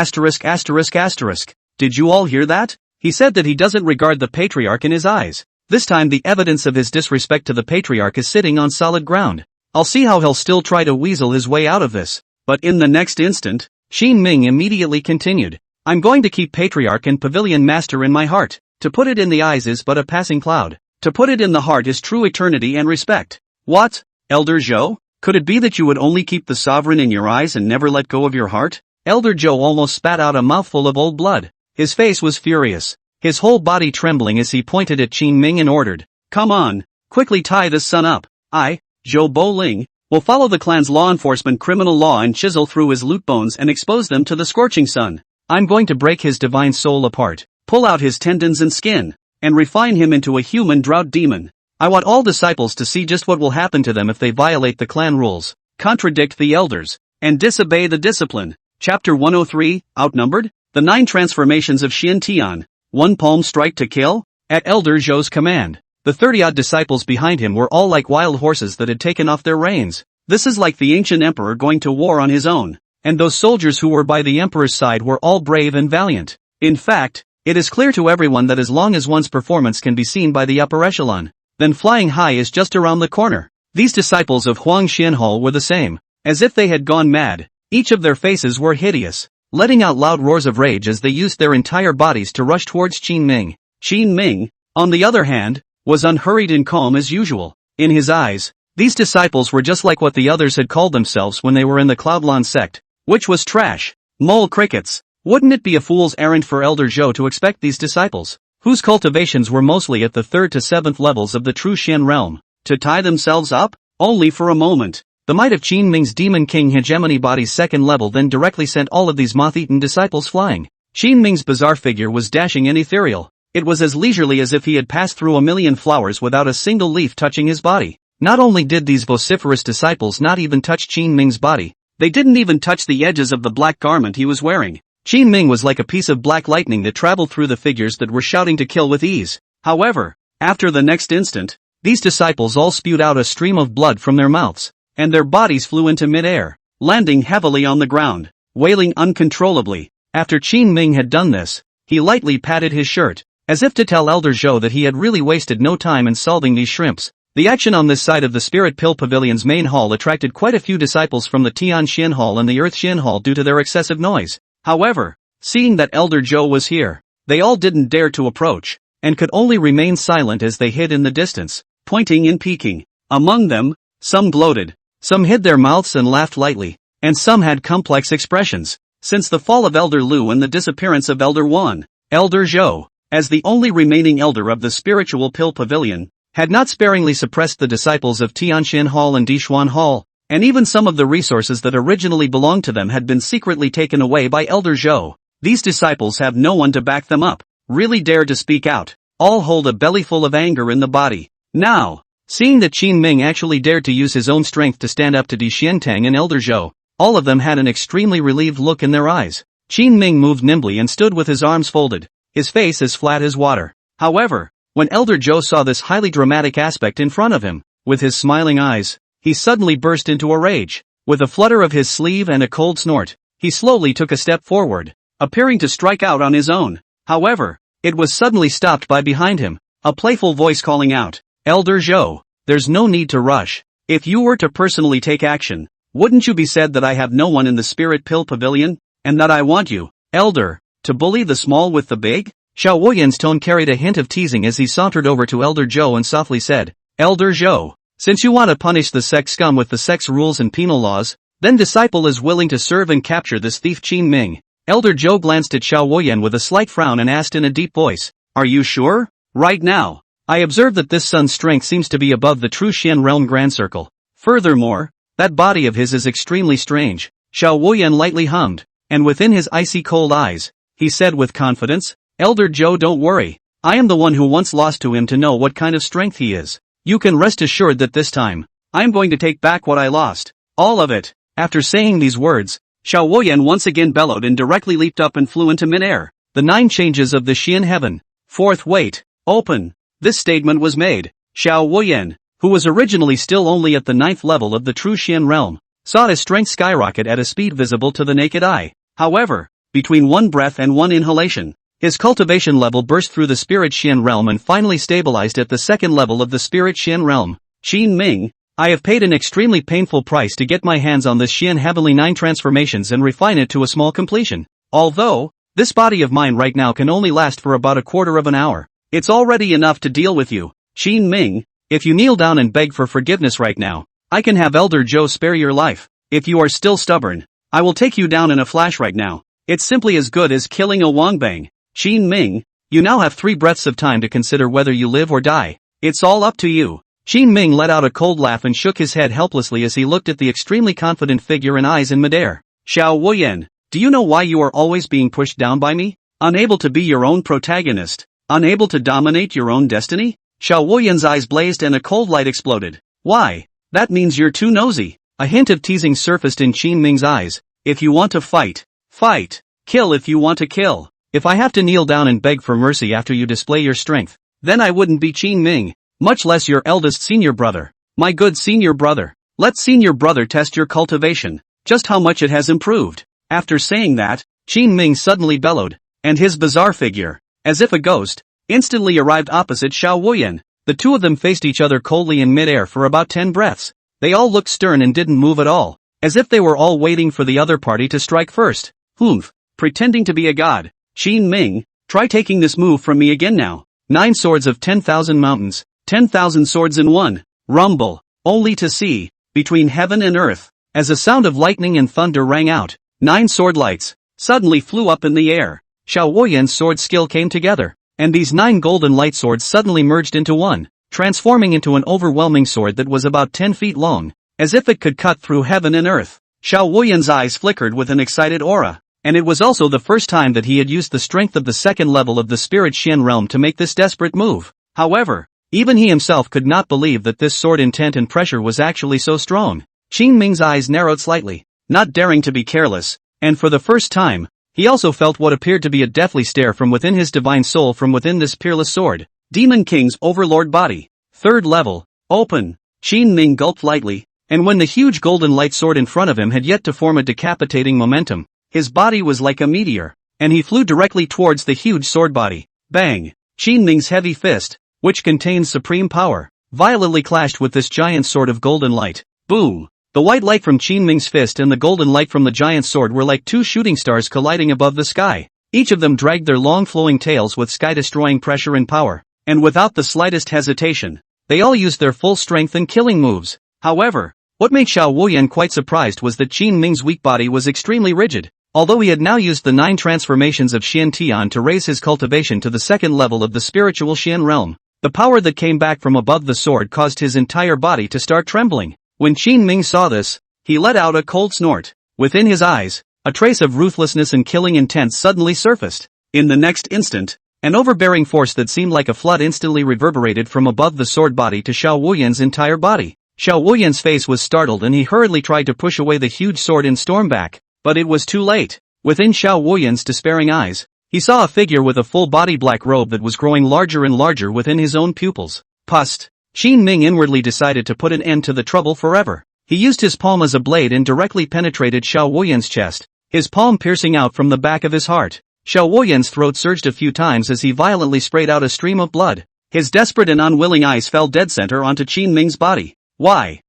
Did you all hear that? He said that he doesn't regard the Patriarch in his eyes. This time the evidence of his disrespect to the Patriarch is sitting on solid ground. I'll see how he'll still try to weasel his way out of this. But in the next instant, Qin Ming immediately continued. I'm going to keep Patriarch and Pavilion Master in my heart. To put it in the eyes is but a passing cloud. To put it in the heart is true eternity and respect. What, Elder Zhou? Could it be that you would only keep the sovereign in your eyes and never let go of your heart? Elder Zhou almost spat out a mouthful of old blood. His face was furious, his whole body trembling as he pointed at Qin Ming and ordered, come on, quickly tie this son up. I, Zhou Boling, will follow the clan's law enforcement criminal law and chisel through his loot bones and expose them to the scorching sun. I'm going to break his divine soul apart, pull out his tendons and skin, and refine him into a human drought demon. I want all disciples to see just what will happen to them if they violate the clan rules, contradict the elders, and disobey the discipline. Chapter 103, Outnumbered? The 9 transformations of Xian Tian. One palm strike to kill? At Elder Zhou's command, the 30-odd disciples behind him were all like wild horses that had taken off their reins. This is like the ancient emperor going to war on his own. And those soldiers who were by the emperor's side were all brave and valiant. In fact, it is clear to everyone that as long as one's performance can be seen by the upper echelon, then flying high is just around the corner. These disciples of Huang Xianhao were the same, as if they had gone mad. Each of their faces were hideous, letting out loud roars of rage as they used their entire bodies to rush towards Qin Ming. Qin Ming, on the other hand, was unhurried and calm as usual. In his eyes, these disciples were just like what the others had called themselves when they were in the Cloudland sect, which was trash, mole crickets. Wouldn't it be a fool's errand for Elder Zhou to expect these disciples, whose cultivations were mostly at the 3rd to 7th levels of the true Xian realm, to tie themselves up? Only for a moment. The might of Qin Ming's Demon King Hegemony body's 2nd level then directly sent all of these moth-eaten disciples flying. Qin Ming's bizarre figure was dashing and ethereal. It was as leisurely as if he had passed through a million flowers without a single leaf touching his body. Not only did these vociferous disciples not even touch Qin Ming's body, they didn't even touch the edges of the black garment he was wearing. Qin Ming was like a piece of black lightning that traveled through the figures that were shouting to kill with ease. However, after the next instant, these disciples all spewed out a stream of blood from their mouths, and their bodies flew into mid-air, landing heavily on the ground, wailing uncontrollably. After Qin Ming had done this, he lightly patted his shirt, as if to tell Elder Zhou that he had really wasted no time in solving these shrimps. The action on this side of the Spirit Pill Pavilion's main hall attracted quite a few disciples from the Tian Xian Hall and the Earth Xian Hall due to their excessive noise. However, seeing that Elder Zhou was here, they all didn't dare to approach, and could only remain silent as they hid in the distance, pointing and peeking. Among them, some gloated, some hid their mouths and laughed lightly, and some had complex expressions. Since the fall of Elder Lu and the disappearance of Elder Wan, Elder Zhou, as the only remaining elder of the Spiritual Pill Pavilion, had not sparingly suppressed the disciples of Tianxian Hall and Dishuan Hall, and even some of the resources that originally belonged to them had been secretly taken away by Elder Zhou. These disciples have no one to back them up, really dare to speak out, all hold a bellyful of anger in the body. Now, seeing that Qin Ming actually dared to use his own strength to stand up to Di Xiantang and Elder Zhou, all of them had an extremely relieved look in their eyes. Qin Ming moved nimbly and stood with his arms folded, his face as flat as water. However, when Elder Zhou saw this highly dramatic aspect in front of him, with his smiling eyes, he suddenly burst into a rage. With a flutter of his sleeve and a cold snort, he slowly took a step forward, appearing to strike out on his own. However, it was suddenly stopped by behind him, a playful voice calling out, "Elder Zhou, there's no need to rush. If you were to personally take action, wouldn't you be said that I have no one in the Spirit Pill Pavilion, and that I want you, Elder, to bully the small with the big?" Xiao Woyan's tone carried a hint of teasing as he sauntered over to Elder Zhou and softly said, "Elder Zhou, since you want to punish the sex scum with the sex rules and penal laws, then Disciple is willing to serve and capture this thief Qin Ming." Elder Zhou glanced at Xiao Woyan with a slight frown and asked in a deep voice, "Are you sure? Right now, I observe that this son's strength seems to be above the true Xian realm Grand Circle. Furthermore, that body of his is extremely strange." Xiao Woyan lightly hummed, and within his icy cold eyes, he said with confidence, "Elder Zhou, don't worry. I am the one who once lost to him to know what kind of strength he is. You can rest assured that this time, I'm going to take back what I lost. All of it." After saying these words, Xiao Woyan once again bellowed and directly leaped up and flew into midair. The 9 changes of the Xian heaven. 4th wait, open. This statement was made. Xiao Woyan, who was originally still only at the 9th level of the true Xian realm, saw his strength skyrocket at a speed visible to the naked eye. However, between one breath and one inhalation, his cultivation level burst through the Spirit Xian realm and finally stabilized at the 2nd level of the Spirit Xian realm. "Qin Ming, I have paid an extremely painful price to get my hands on this Xian Heavenly 9 transformations and refine it to a small completion. Although, this body of mine right now can only last for about a quarter of an hour. It's already enough to deal with you. Qin Ming, if you kneel down and beg for forgiveness right now, I can have Elder Zhou spare your life. If you are still stubborn, I will take you down in a flash right now. It's simply as good as killing a Wangbang. Qin Ming, you now have 3 breaths of time to consider whether you live or die. It's all up to you." Qin Ming let out a cold laugh and shook his head helplessly as he looked at the extremely confident figure and eyes in midair. "Xiao Woyan, do you know why you are always being pushed down by me? Unable to be your own protagonist? Unable to dominate your own destiny?" Xiao Woyan's eyes blazed and a cold light exploded. "Why? That means you're too nosy." A hint of teasing surfaced in Qin Ming's eyes. "If you want to fight, fight. Kill if you want to kill. If I have to kneel down and beg for mercy after you display your strength, then I wouldn't be Qin Ming, much less your eldest senior brother. My good senior brother, let senior brother test your cultivation, just how much it has improved." After saying that, Qin Ming suddenly bellowed, and his bizarre figure, as if a ghost, instantly arrived opposite Xiao Woyan. The two of them faced each other coldly in midair for about 10 breaths. They all looked stern and didn't move at all, as if they were all waiting for the other party to strike first. "Humph, pretending to be a god. Qin Ming, try taking this move from me again now." 9 swords of 10,000 mountains, 10,000 swords in one. Rumble, only to see, between heaven and earth, as a sound of lightning and thunder rang out, 9 sword lights, suddenly flew up in the air. Xiao Woyan's sword skill came together, and these 9 golden light swords suddenly merged into one, transforming into an overwhelming sword that was about 10 feet long, as if it could cut through heaven and earth. Xiao Woyan's eyes flickered with an excited aura, and it was also the first time that he had used the strength of the second level of the spirit Xian realm to make this desperate move. However, even he himself could not believe that this sword intent and pressure was actually so strong. Qin Ming's eyes narrowed slightly, not daring to be careless, and for the first time, he also felt what appeared to be a deathly stare from within his divine soul from within this peerless sword. Demon King's overlord body. 3rd level. Open. Qin Ming gulped lightly, and when the huge golden light sword in front of him had yet to form a decapitating momentum, his body was like a meteor, and he flew directly towards the huge sword body. Bang! Qin Ming's heavy fist, which contains supreme power, violently clashed with this giant sword of golden light. Boom! The white light from Qin Ming's fist and the golden light from the giant sword were like 2 shooting stars colliding above the sky. Each of them dragged their long flowing tails with sky-destroying pressure and power, and without the slightest hesitation, they all used their full strength and killing moves. However, what made Xiao Wuyan quite surprised was that Qin Ming's weak body was extremely rigid. Although he had now used the 9 transformations of Xian Tian to raise his cultivation to the second level of the spiritual Xian realm, the power that came back from above the sword caused his entire body to start trembling. When Qin Ming saw this, he let out a cold snort. Within his eyes, a trace of ruthlessness and killing intent suddenly surfaced. In the next instant, an overbearing force that seemed like a flood instantly reverberated from above the sword body to Xiao Wuyan's entire body. Xiao Wuyan's face was startled and he hurriedly tried to push away the huge sword and storm back, but it was too late. Within Xiao Wuyan's despairing eyes, he saw a figure with a full-body black robe that was growing larger and larger within his own pupils. Pust! Qin Ming inwardly decided to put an end to the trouble forever. He used his palm as a blade and directly penetrated Xiao Wuyan's chest, his palm piercing out from the back of his heart. Xiao Wuyan's throat surged a few times as he violently sprayed out a stream of blood. His desperate and unwilling eyes fell dead center onto Qin Ming's body. Why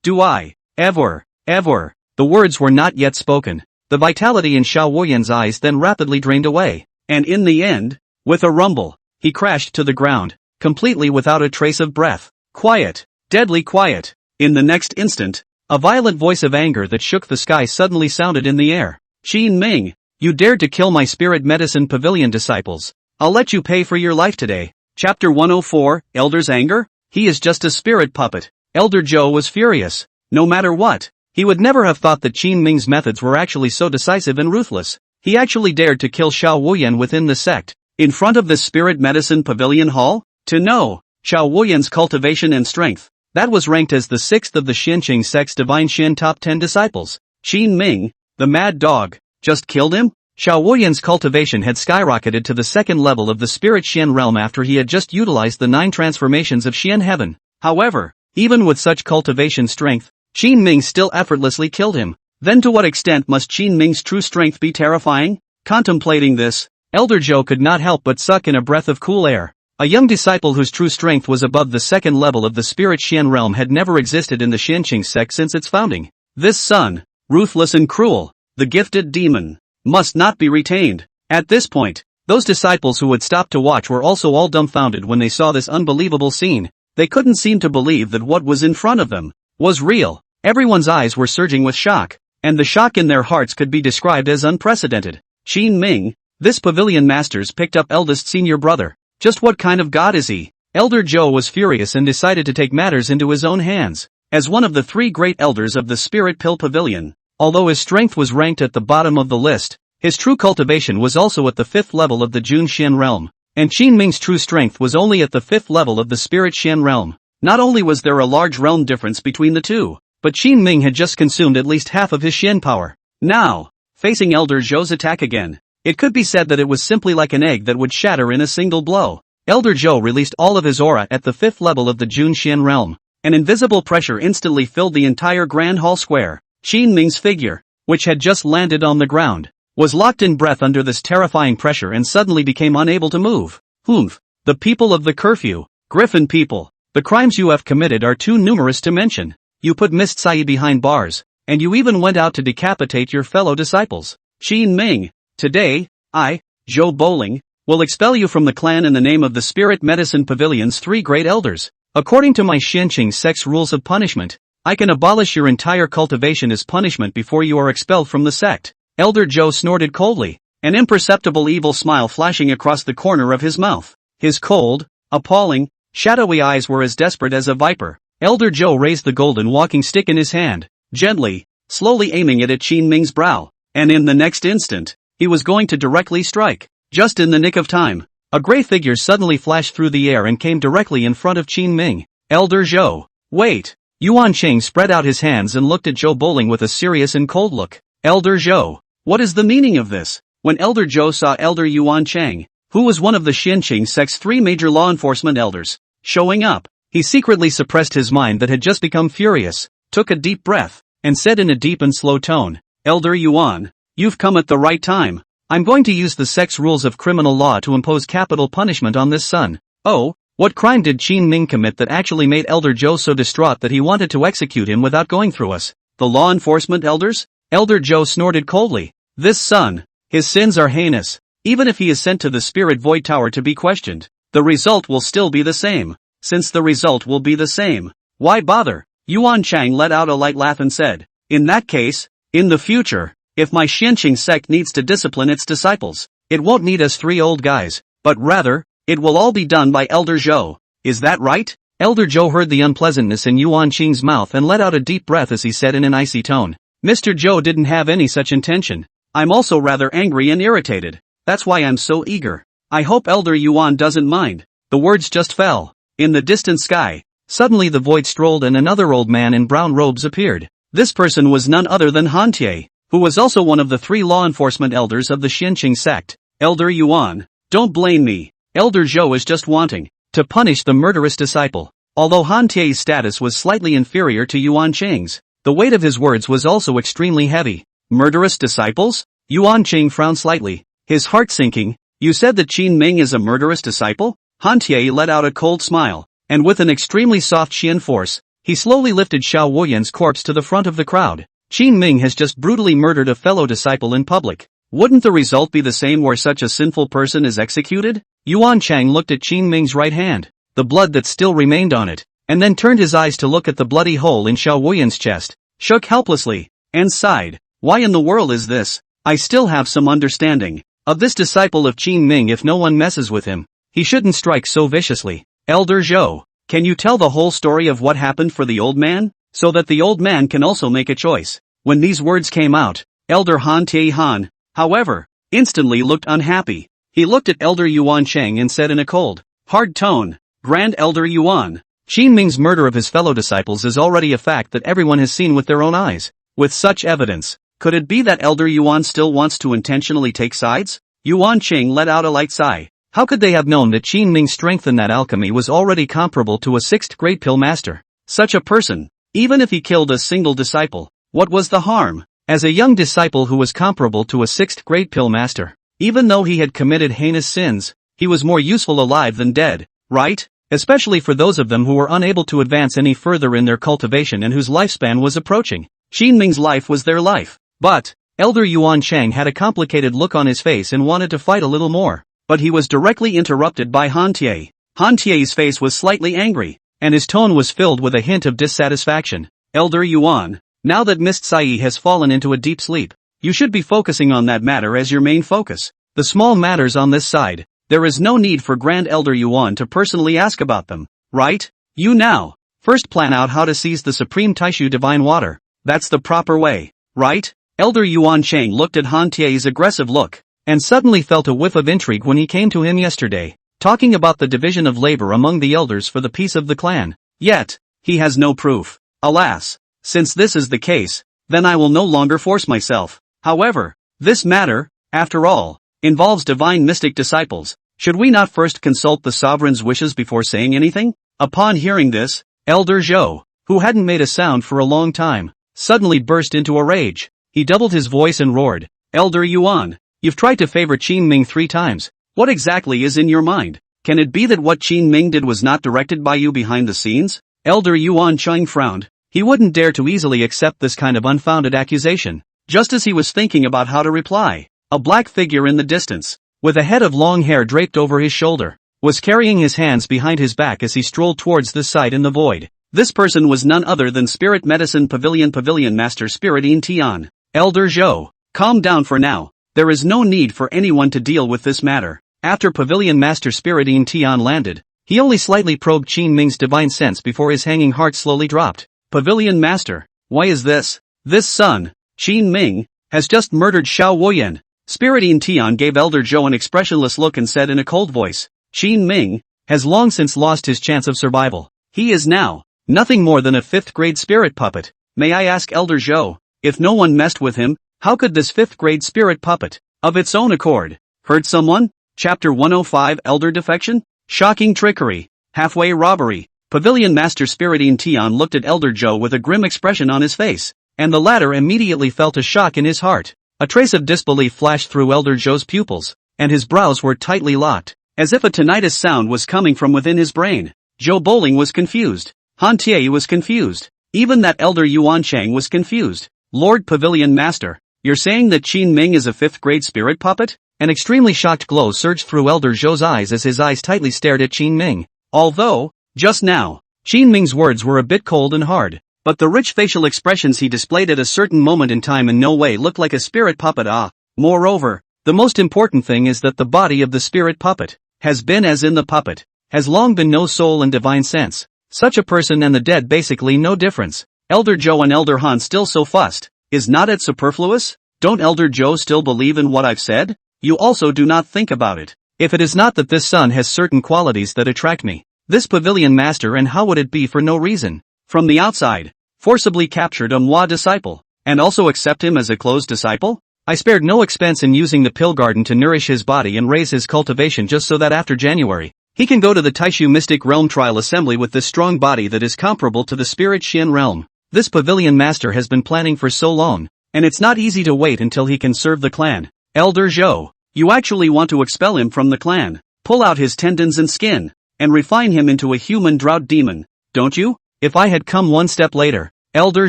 do I, ever, the words were not yet spoken. The vitality in Xiao Wuyan's eyes then rapidly drained away, and in the end, with a rumble, he crashed to the ground, completely without a trace of breath. Quiet, deadly quiet. In the next instant, a violent voice of anger that shook the sky suddenly sounded in the air. Qin Ming, you dared to kill my spirit medicine pavilion disciples. I'll let you pay for your life today. Chapter 104, Elder's Anger? He is just a spirit puppet. Elder Zhou was furious. No matter what, he would never have thought that Qin Ming's methods were actually so decisive and ruthless. He actually dared to kill Xiao Wuyan within the sect, in front of the spirit medicine pavilion hall? To know Xiao Wuyan's cultivation and strength, that was ranked as the 6th of the Xianqing sect's divine Xian top 10 disciples. Qin Ming, the mad dog, just killed him? Xiao Wuyan's cultivation had skyrocketed to the second level of the spirit Xian realm after he had just utilized the 9 transformations of Xian heaven. However, even with such cultivation strength, Qin Ming still effortlessly killed him. Then to what extent must Qin Ming's true strength be terrifying? Contemplating this, Elder Zhou could not help but suck in a breath of cool air. A young disciple whose true strength was above the second level of the spirit Xian realm had never existed in the Xianqing sect since its founding. This son, ruthless and cruel, the gifted demon, must not be retained. At this point, those disciples who had stopped to watch were also all dumbfounded when they saw this unbelievable scene. They couldn't seem to believe that what was in front of them was real. Everyone's eyes were surging with shock, and the shock in their hearts could be described as unprecedented. Qin Ming, this pavilion master's picked up eldest senior brother. Just what kind of god is he? Elder Zhou was furious and decided to take matters into his own hands. As one of the 3 great elders of the Spirit Pill Pavilion, although his strength was ranked at the bottom of the list, his true cultivation was also at the 5th level of the Jun Xian realm, and Qin Ming's true strength was only at the 5th level of the Spirit Xian realm. Not only was there a large realm difference between the two, but Qin Ming had just consumed at least half of his Xian power. Now, facing Elder Zhou's attack again, it could be said that it was simply like an egg that would shatter in a single blow. Elder Zhou released all of his aura at the 5th level of the Jun Xian realm. An invisible pressure instantly filled the entire Grand Hall Square. Qin Ming's figure, which had just landed on the ground, was locked in breath under this terrifying pressure and suddenly became unable to move. Humph! The people of the curfew, Griffin people, the crimes you have committed are too numerous to mention. You put Mist Sai behind bars, and you even went out to decapitate your fellow disciples. Qin Ming, today, I, Zhou Bowling, will expel you from the clan in the name of the Spirit Medicine Pavilion's 3 great elders. According to my Xianqing sect's rules of punishment, I can abolish your entire cultivation as punishment before you are expelled from the sect. Elder Joe snorted coldly, an imperceptible evil smile flashing across the corner of his mouth. His cold, appalling, shadowy eyes were as desperate as a viper. Elder Joe raised the golden walking stick in his hand, gently, slowly aiming it at Qin Ming's brow, and in the next instant, he was going to directly strike. Just in the nick of time, a gray figure suddenly flashed through the air and came directly in front of Qin Ming. Elder Joe. Wait. Yuan Cheng spread out his hands and looked at Joe Bowling with a serious and cold look. Elder Joe. What is the meaning of this? When Elder Joe saw Elder Yuan Cheng, who was one of the Xinqing sect's 3 major law enforcement elders, showing up, he secretly suppressed his mind that had just become furious, took a deep breath, and said in a deep and slow tone, Elder Yuan, you've come at the right time. I'm going to use the sect's rules of criminal law to impose capital punishment on this son. Oh, what crime did Qin Ming commit that actually made Elder Joe so distraught that he wanted to execute him without going through us? The law enforcement elders? Elder Joe snorted coldly. This son, his sins are heinous. Even if he is sent to the Spirit Void Tower to be questioned, the result will still be the same. Since the result will be the same, why bother? Yuan Chang let out a light laugh and said, in that case, in the future, if my Xinqing sect needs to discipline its disciples, it won't need us 3 old guys, but rather, it will all be done by Elder Joe. Is that right? Elder Joe heard the unpleasantness in Yuan Chang's mouth and let out a deep breath as he said in an icy tone, Mr. Joe didn't have any such intention. I'm also rather angry and irritated. That's why I'm so eager. I hope Elder Yuan doesn't mind. The words just fell. In the distant sky, suddenly the void strolled and another old man in brown robes appeared. This person was none other than Han Tie, who was also one of the 3 law enforcement elders of the Xinqing sect. Elder Yuan, don't blame me. Elder Joe is just wanting to punish the murderous disciple. Although Han Tie's status was slightly inferior to Yuan Cheng's, the weight of his words was also extremely heavy. Murderous disciples? Yuan Cheng frowned slightly, his heart sinking. You said that Qin Ming is a murderous disciple? Han Tie let out a cold smile, and with an extremely soft Qian force, he slowly lifted Xiao Wuyan's corpse to the front of the crowd. Qin Ming has just brutally murdered a fellow disciple in public. Wouldn't the result be the same where such a sinful person is executed? Yuan Chang looked at Qin Ming's right hand, the blood that still remained on it, and then turned his eyes to look at the bloody hole in Xiao Wuyan's chest, shook helplessly, and sighed. Why in the world is this? I still have some understanding of this disciple of Qin Ming. If no one messes with him, he shouldn't strike so viciously. Elder Zhou, can you tell the whole story of what happened for the old man, so that the old man can also make a choice? When these words came out, Elder Han Tie Han, however, instantly looked unhappy. He looked at Elder Yuan Cheng and said in a cold, hard tone, Grand Elder Yuan, Qin Ming's murder of his fellow disciples is already a fact that everyone has seen with their own eyes. With such evidence, could it be that Elder Yuan still wants to intentionally take sides? Yuan Cheng let out a light sigh. How could they have known that Qin Ming's strength in that alchemy was already comparable to a 6th grade pill master? Such a person, even if he killed a single disciple, what was the harm? As a young disciple who was comparable to a 6th grade pill master, even though he had committed heinous sins, he was more useful alive than dead, right? Especially for those of them who were unable to advance any further in their cultivation and whose lifespan was approaching. Qin Ming's life was their life. But, Elder Yuan Chang had a complicated look on his face and wanted to fight a little more. But he was directly interrupted by Han Tie. Han Tie's face was slightly angry, and his tone was filled with a hint of dissatisfaction. Elder Yuan, now that Mist Sai has fallen into a deep sleep, you should be focusing on that matter as your main focus. The small matters on this side, there is no need for Grand Elder Yuan to personally ask about them, right? You now, first plan out how to seize the Supreme Taishu Divine Water. That's the proper way, right? Elder Yuan Cheng looked at Han Tie's aggressive look, and suddenly felt a whiff of intrigue when he came to him yesterday, talking about the division of labor among the elders for the peace of the clan. Yet, he has no proof. Alas, since this is the case, then I will no longer force myself. However, this matter, after all, involves divine mystic disciples. Should we not first consult the sovereign's wishes before saying anything? Upon hearing this, Elder Zhou, who hadn't made a sound for a long time, suddenly burst into a rage. He doubled his voice and roared, Elder Yuan, you've tried to favor Qin Ming 3 times. What exactly is in your mind? Can it be that what Qin Ming did was not directed by you behind the scenes? Elder Yuan Cheng frowned. He wouldn't dare to easily accept this kind of unfounded accusation. Just as he was thinking about how to reply, a black figure in the distance, with a head of long hair draped over his shoulder, was carrying his hands behind his back as he strolled towards the site in the void. This person was none other than Spirit Medicine Pavilion Master Spirit In Tian. Elder Zhou, Calm down for now. There is no need for anyone to deal with this matter. After Pavilion Master Spiritine Tian landed, he only slightly probed Qin Ming's divine sense before his hanging heart slowly dropped. Pavilion Master, why is this? This son, Qin Ming, has just murdered Xiao Woyan. Spiritine Tian gave Elder Zhou an expressionless look and said in a cold voice, Qin Ming has long since lost his chance of survival. He is now nothing more than a 5th grade spirit puppet. May I ask Elder Zhou, if no one messed with him, how could this 5th grade spirit puppet, of its own accord, hurt someone? Chapter 105 Elder Defection? Shocking trickery. Halfway robbery. Pavilion Master Spiritine Tian looked at Elder Zhou with a grim expression on his face, and the latter immediately felt a shock in his heart. A trace of disbelief flashed through Elder Zhou's pupils, and his brows were tightly locked, as if a tinnitus sound was coming from within his brain. Zhou Bowling was confused. Han Tie was confused. Even that Elder Yuan Chang was confused. Lord Pavilion Master, you're saying that Qin Ming is a 5th grade spirit puppet? An extremely shocked glow surged through Elder Zhou's eyes as his eyes tightly stared at Qin Ming. Although, just now, Qin Ming's words were a bit cold and hard, but the rich facial expressions he displayed at a certain moment in time in no way looked like a spirit puppet. Moreover, the most important thing is that the body of the spirit puppet has been, as in the puppet, has long been no soul and divine sense. Such a person and the dead basically no difference. Elder Zhou and Elder Han still so fussed. Is not it superfluous? Don't Elder Zhou still believe in what I've said? You also do not think about it. If it is not that this son has certain qualities that attract me, this Pavilion Master, and how would it be for no reason? From the outside, forcibly captured a Manhwa disciple, and also accept him as a closed disciple? I spared no expense in using the pill garden to nourish his body and raise his cultivation just so that after January, he can go to the Taishu Mystic Realm Trial Assembly with this strong body that is comparable to the Spirit Shin Realm. This Pavilion Master has been planning for so long, and it's not easy to wait until he can serve the clan. Elder Zhou, you actually want to expel him from the clan, pull out his tendons and skin, and refine him into a human drought demon, don't you? If I had come one step later, Elder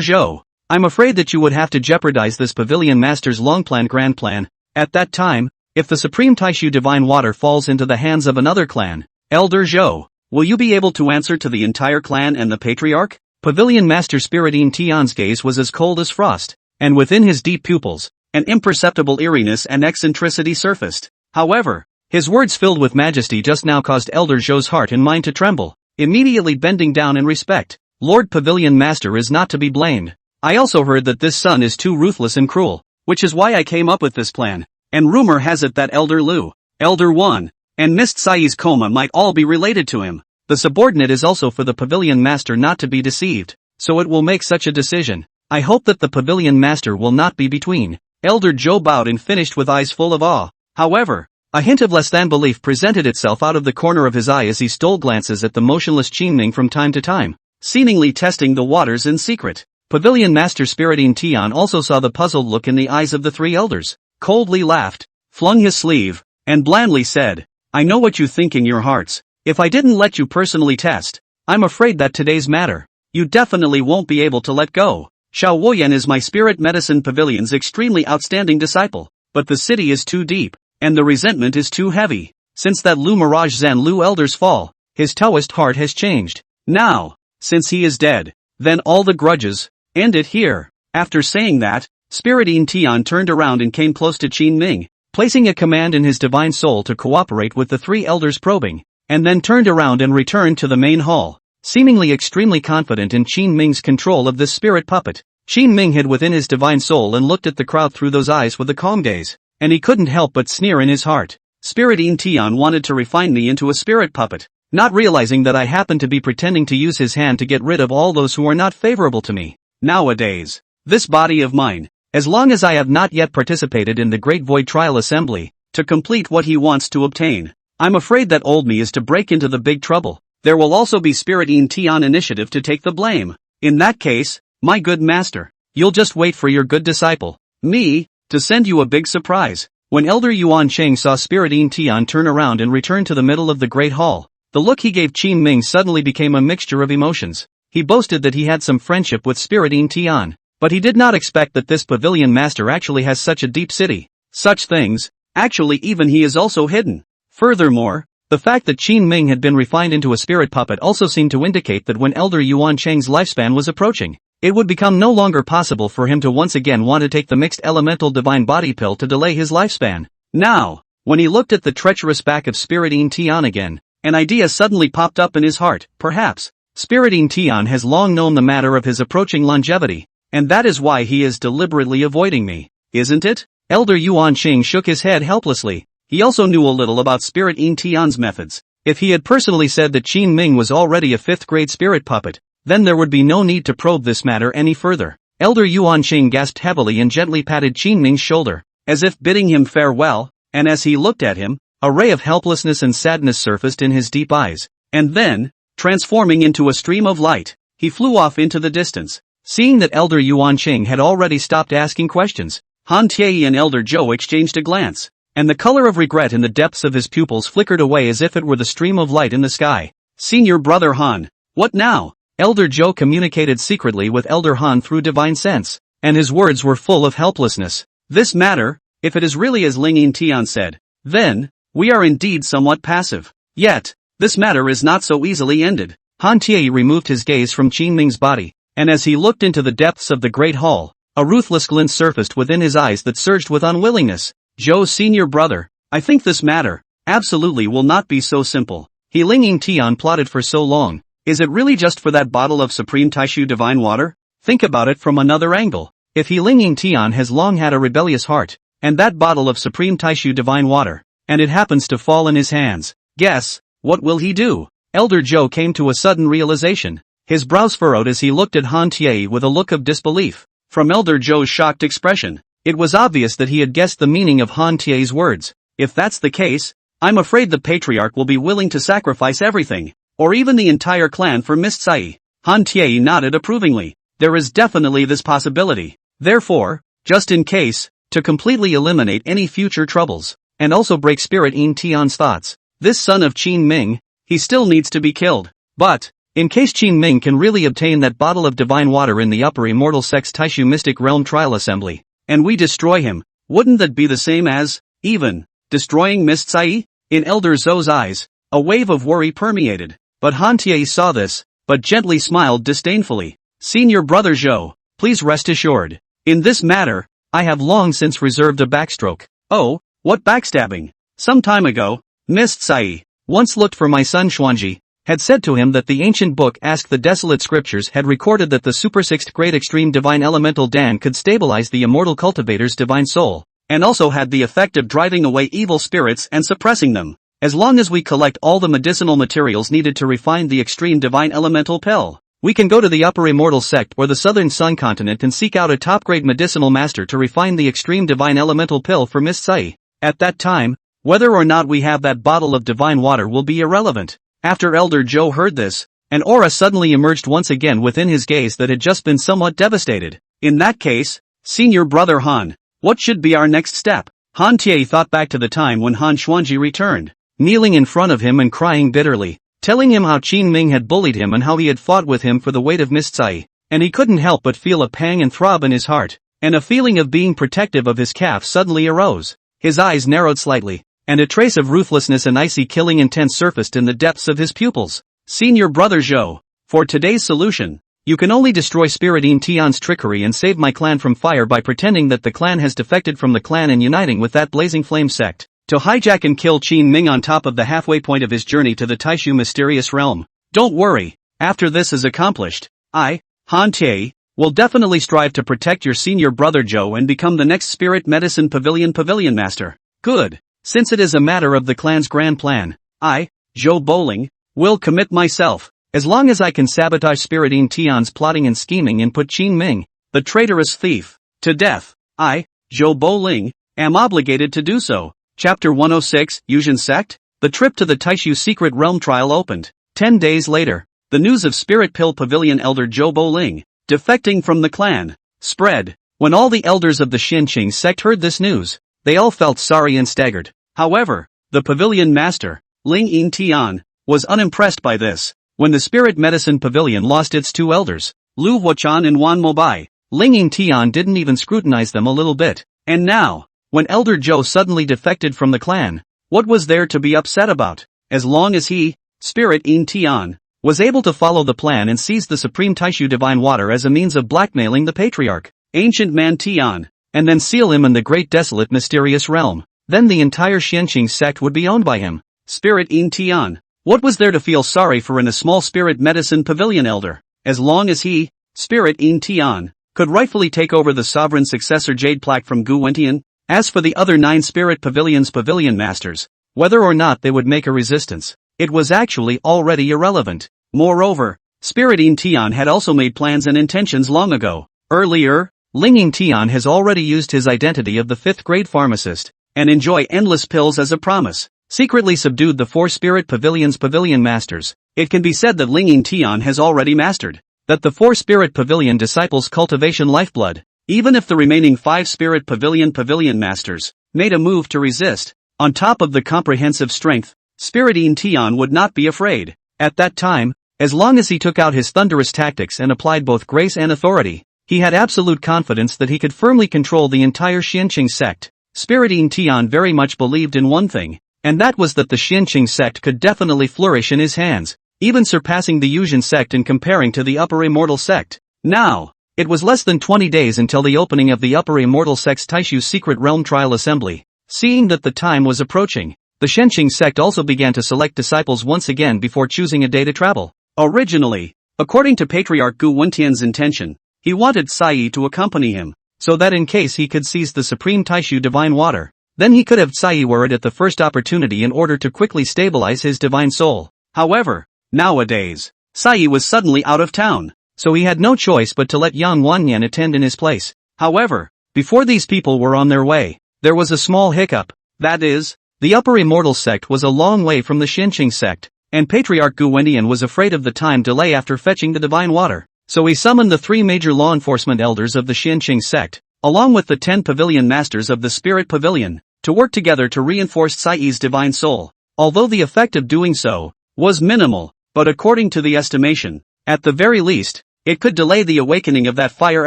Zhou, I'm afraid that you would have to jeopardize this Pavilion Master's long-planned grand plan. At that time, if the Supreme Taishu Divine Water falls into the hands of another clan, Elder Zhou, will you be able to answer to the entire clan and the Patriarch? Pavilion Master Spiritine Tian's gaze was as cold as frost, and within his deep pupils, an imperceptible eeriness and eccentricity surfaced. However, his words filled with majesty just now caused Elder Zhou's heart and mind to tremble. Immediately bending down in respect, Lord Pavilion Master is not to be blamed. I also heard that this son is too ruthless and cruel, which is why I came up with this plan. And rumor has it that Elder Lu, Elder Wan, and Mist Sai's coma might all be related to him. The subordinate is also for the Pavilion Master not to be deceived, so it will make such a decision. I hope that the Pavilion Master will not be between. Elder Zhou bowed and finished with eyes full of awe. However, a hint of less than belief presented itself out of the corner of his eye as he stole glances at the motionless Qin Ming from time to time, seemingly testing the waters in secret. Pavilion Master Spiritine Tian also saw the puzzled look in the eyes of the three elders, coldly laughed, flung his sleeve, and blandly said, I know what you think in your hearts. If I didn't let you personally test, I'm afraid that today's matter, you definitely won't be able to let go. Xiao Woyan is my Spirit Medicine Pavilion's extremely outstanding disciple, but the city is too deep, and the resentment is too heavy. Since that Lu Mirage Zan Lu Elder's fall, his Taoist heart has changed. Now, since he is dead, then all the grudges, end it here. After saying that, Spiritine Tian turned around and came close to Qin Ming, placing a command in his divine soul to cooperate with the three elders probing, and then turned around and returned to the main hall, seemingly extremely confident in Qin Ming's control of this spirit puppet. Qin Ming hid within his divine soul and looked at the crowd through those eyes with a calm gaze, and he couldn't help but sneer in his heart. Spiritine Tian wanted to refine me into a spirit puppet, not realizing that I happened to be pretending to use his hand to get rid of all those who are not favorable to me. Nowadays, this body of mine, as long as I have not yet participated in the Great Void Trial Assembly, to complete what he wants to obtain, I'm afraid that old me is to break into the big trouble. There will also be Spiritine Tian initiative to take the blame. In that case, my good master, you'll just wait for your good disciple, me, to send you a big surprise. When Elder Yuan Cheng saw Spiritine Tian turn around and return to the middle of the Great Hall, the look he gave Qin Ming suddenly became a mixture of emotions. He boasted that he had some friendship with Spiritine Tian, but he did not expect that this Pavilion Master actually has such a deep city. Such things, actually even he is also hidden. Furthermore, the fact that Qin Ming had been refined into a spirit puppet also seemed to indicate that when Elder Yuan Cheng's lifespan was approaching, it would become no longer possible for him to once again want to take the mixed elemental divine body pill to delay his lifespan. Now, when he looked at the treacherous back of Spiritine Tian again, an idea suddenly popped up in his heart. Perhaps, Spiritine Tian has long known the matter of his approaching longevity, and that is why he is deliberately avoiding me, isn't it? Elder Yuan Qing shook his head helplessly. He also knew a little about Spiritine Tian's methods. If he had personally said that Qin Ming was already a 5th grade spirit puppet, then there would be no need to probe this matter any further. Elder Yuan Qing gasped heavily and gently patted Qin Ming's shoulder, as if bidding him farewell, and as he looked at him, a ray of helplessness and sadness surfaced in his deep eyes, and then, transforming into a stream of light, he flew off into the distance. Seeing that Elder Yuan Qing had already stopped asking questions, Han Tiei and Elder Zhou exchanged a glance, and the color of regret in the depths of his pupils flickered away as if it were the stream of light in the sky. Senior Brother Han, what now? Elder Zhou communicated secretly with Elder Han through divine sense, and his words were full of helplessness. This matter, if it is really as Lingyin Tian said, then, we are indeed somewhat passive. Yet, this matter is not so easily ended. Han Tiei removed his gaze from Qin Ming's body, and as he looked into the depths of the great hall, a ruthless glint surfaced within his eyes that surged with unwillingness. Zhou's senior brother, I think this matter, absolutely will not be so simple. He Lingyin Tian plotted for so long. Is it really just for that bottle of Supreme Taishu divine water? Think about it from another angle. If he Lingyin Tian has long had a rebellious heart, and that bottle of Supreme Taishu divine water, and it happens to fall in his hands, guess, what will he do? Elder Zhou came to a sudden realization. His brows furrowed as he looked at Han Tiei with a look of disbelief. From Elder Zhou's shocked expression, it was obvious that he had guessed the meaning of Han Tiei's words. If that's the case, I'm afraid the patriarch will be willing to sacrifice everything, or even the entire clan for Miss Tsai. Han Tiei nodded approvingly. There is definitely this possibility. Therefore, just in case, to completely eliminate any future troubles, and also break Spiritine Tian's thoughts, this son of Qin Ming, he still needs to be killed. But, in case Qin Ming can really obtain that bottle of divine water in the upper immortal sex Taishu mystic realm trial assembly, and we destroy him, wouldn't that be the same as, even, destroying Miss Tsai? In Elder Zhou's eyes, a wave of worry permeated. But Han Tiei saw this, but gently smiled disdainfully. Senior Brother Zhou, please rest assured. In this matter, I have long since reserved a backstroke. Oh, what backstabbing? Some time ago, Miss Tsai, once looked for my son Xuanji, had said to him that the ancient book Ask the Desolate Scriptures had recorded that the super 6th grade extreme divine elemental Dan could stabilize the immortal cultivator's divine soul, and also had the effect of driving away evil spirits and suppressing them. As long as we collect all the medicinal materials needed to refine the extreme divine elemental pill, we can go to the upper immortal sect or the southern sun continent and seek out a top-grade medicinal master to refine the extreme divine elemental pill for Miss Tsai. At that time, whether or not we have that bottle of divine water will be irrelevant. After Elder Zhou heard this, an aura suddenly emerged once again within his gaze that had just been somewhat devastated. In that case, Senior Brother Han, what should be our next step? Han Tiei thought back to the time when Han Xuanji returned, kneeling in front of him and crying bitterly, telling him how Qin Ming had bullied him and how he had fought with him for the weight of Miss Tsai, and he couldn't help but feel a pang and throb in his heart, and a feeling of being protective of his calf suddenly arose. His eyes narrowed slightly, and a trace of ruthlessness and icy killing intent surfaced in the depths of his pupils. Senior Brother Zhou, for today's solution, you can only destroy Spiritine Tian's trickery and save my clan from fire by pretending that the clan has defected from the clan and uniting with that blazing flame sect to hijack and kill Qin Ming on top of the halfway point of his journey to the Taishu mysterious realm. Don't worry, after this is accomplished, I, Han Tiei, will definitely strive to protect your senior brother Zhou and become the next Spirit Medicine Pavilion Master. Good. Since it is a matter of the clan's grand plan, I, Zhou Bowling, will commit myself. As long as I can sabotage Spiritine Tian's plotting and scheming and put Qin Ming, the traitorous thief, to death, I, Zhou Bowling, am obligated to do so. Chapter 106, Yuzhan Sect? The trip to the Taishu secret realm trial opened. 10 days later, the news of Spirit Pill Pavilion Elder Zhou Bowling, defecting from the clan, spread. When all the elders of the Xinqing sect heard this news, they all felt sorry and staggered. However, the pavilion master, Lingyin Tian, was unimpressed by this. When the Spirit Medicine Pavilion lost its 2 elders, Lu Huachan and Wan Mobai, Lingyin Tian didn't even scrutinize them a little bit. And now, when Elder Zhou suddenly defected from the clan, what was there to be upset about? As long as he, Spiritine Tian, was able to follow the plan and seize the Supreme Taishu Divine Water as a means of blackmailing the Patriarch, Ancient Man Tian, and then seal him in the Great Desolate Mysterious Realm. Then the entire Xianqing sect would be owned by him. Spirit In Tian. What was there to feel sorry for in a small spirit medicine pavilion elder? As long as he, Spirit In Tian, could rightfully take over the sovereign successor jade plaque from Gu Wentian. As for the other 9 spirit pavilions pavilion masters, whether or not they would make a resistance, it was actually already irrelevant. Moreover, Spirit In Tian had also made plans and intentions long ago. Earlier, Linging Tian has already used his identity of the 5th grade pharmacist, and enjoy endless pills as a promise, secretly subdued the 4 spirit pavilions pavilion masters. It can be said that Linging Tian has already mastered that the 4 spirit pavilion disciples' cultivation lifeblood. Even if the remaining 5 spirit pavilion masters made a move to resist, on top of the comprehensive strength, Spirit In Tian would not be afraid. At that time, as long as he took out his thunderous tactics and applied both grace and authority, he had absolute confidence that he could firmly control the entire Xianqing sect. Spirit In Tian very much believed in one thing, and that was that the Xianqing sect could definitely flourish in his hands, even surpassing the Yuzhen sect and comparing to the Upper Immortal sect. Now, it was less than 20 days until the opening of the Upper Immortal sect's Taishu Secret Realm Trial Assembly. Seeing that the time was approaching, the Xianqing sect also began to select disciples once again before choosing a day to travel. Originally, according to Patriarch Gu Wentian's intention, he wanted Sai to accompany him, so that in case he could seize the Supreme Taishu Divine Water, then he could have Sai wear it at the first opportunity in order to quickly stabilize his divine soul. However, nowadays, Sai was suddenly out of town, so he had no choice but to let Yang Wanyan attend in his place. However, before these people were on their way, there was a small hiccup. That is, the Upper Immortal sect was a long way from the Xianqing sect, and Patriarch Gu Wentian was afraid of the time delay after fetching the divine water. So he summoned the 3 major law enforcement elders of the Xianqing sect, along with the 10 pavilion masters of the Spirit Pavilion, to work together to reinforce Sai's divine soul. Although the effect of doing so was minimal, but according to the estimation, at the very least, it could delay the awakening of that fire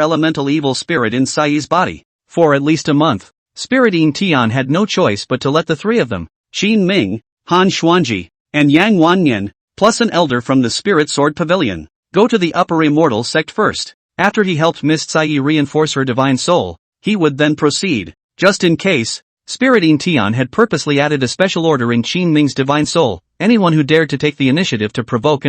elemental evil spirit in Sai's body. For at least a month, Spirit In Tian had no choice but to let the 3 of them, Qin Ming, Han Xuanji, and Yang Wanyan, plus an elder from the Spirit Sword Pavilion, go to the Upper Immortal sect first. After he helped Miss Sai reinforce her divine soul, he would then proceed. Just in case, Spirit In Tian had purposely added a special order in Qin Ming's divine soul. Anyone who dared to take the initiative to provoke,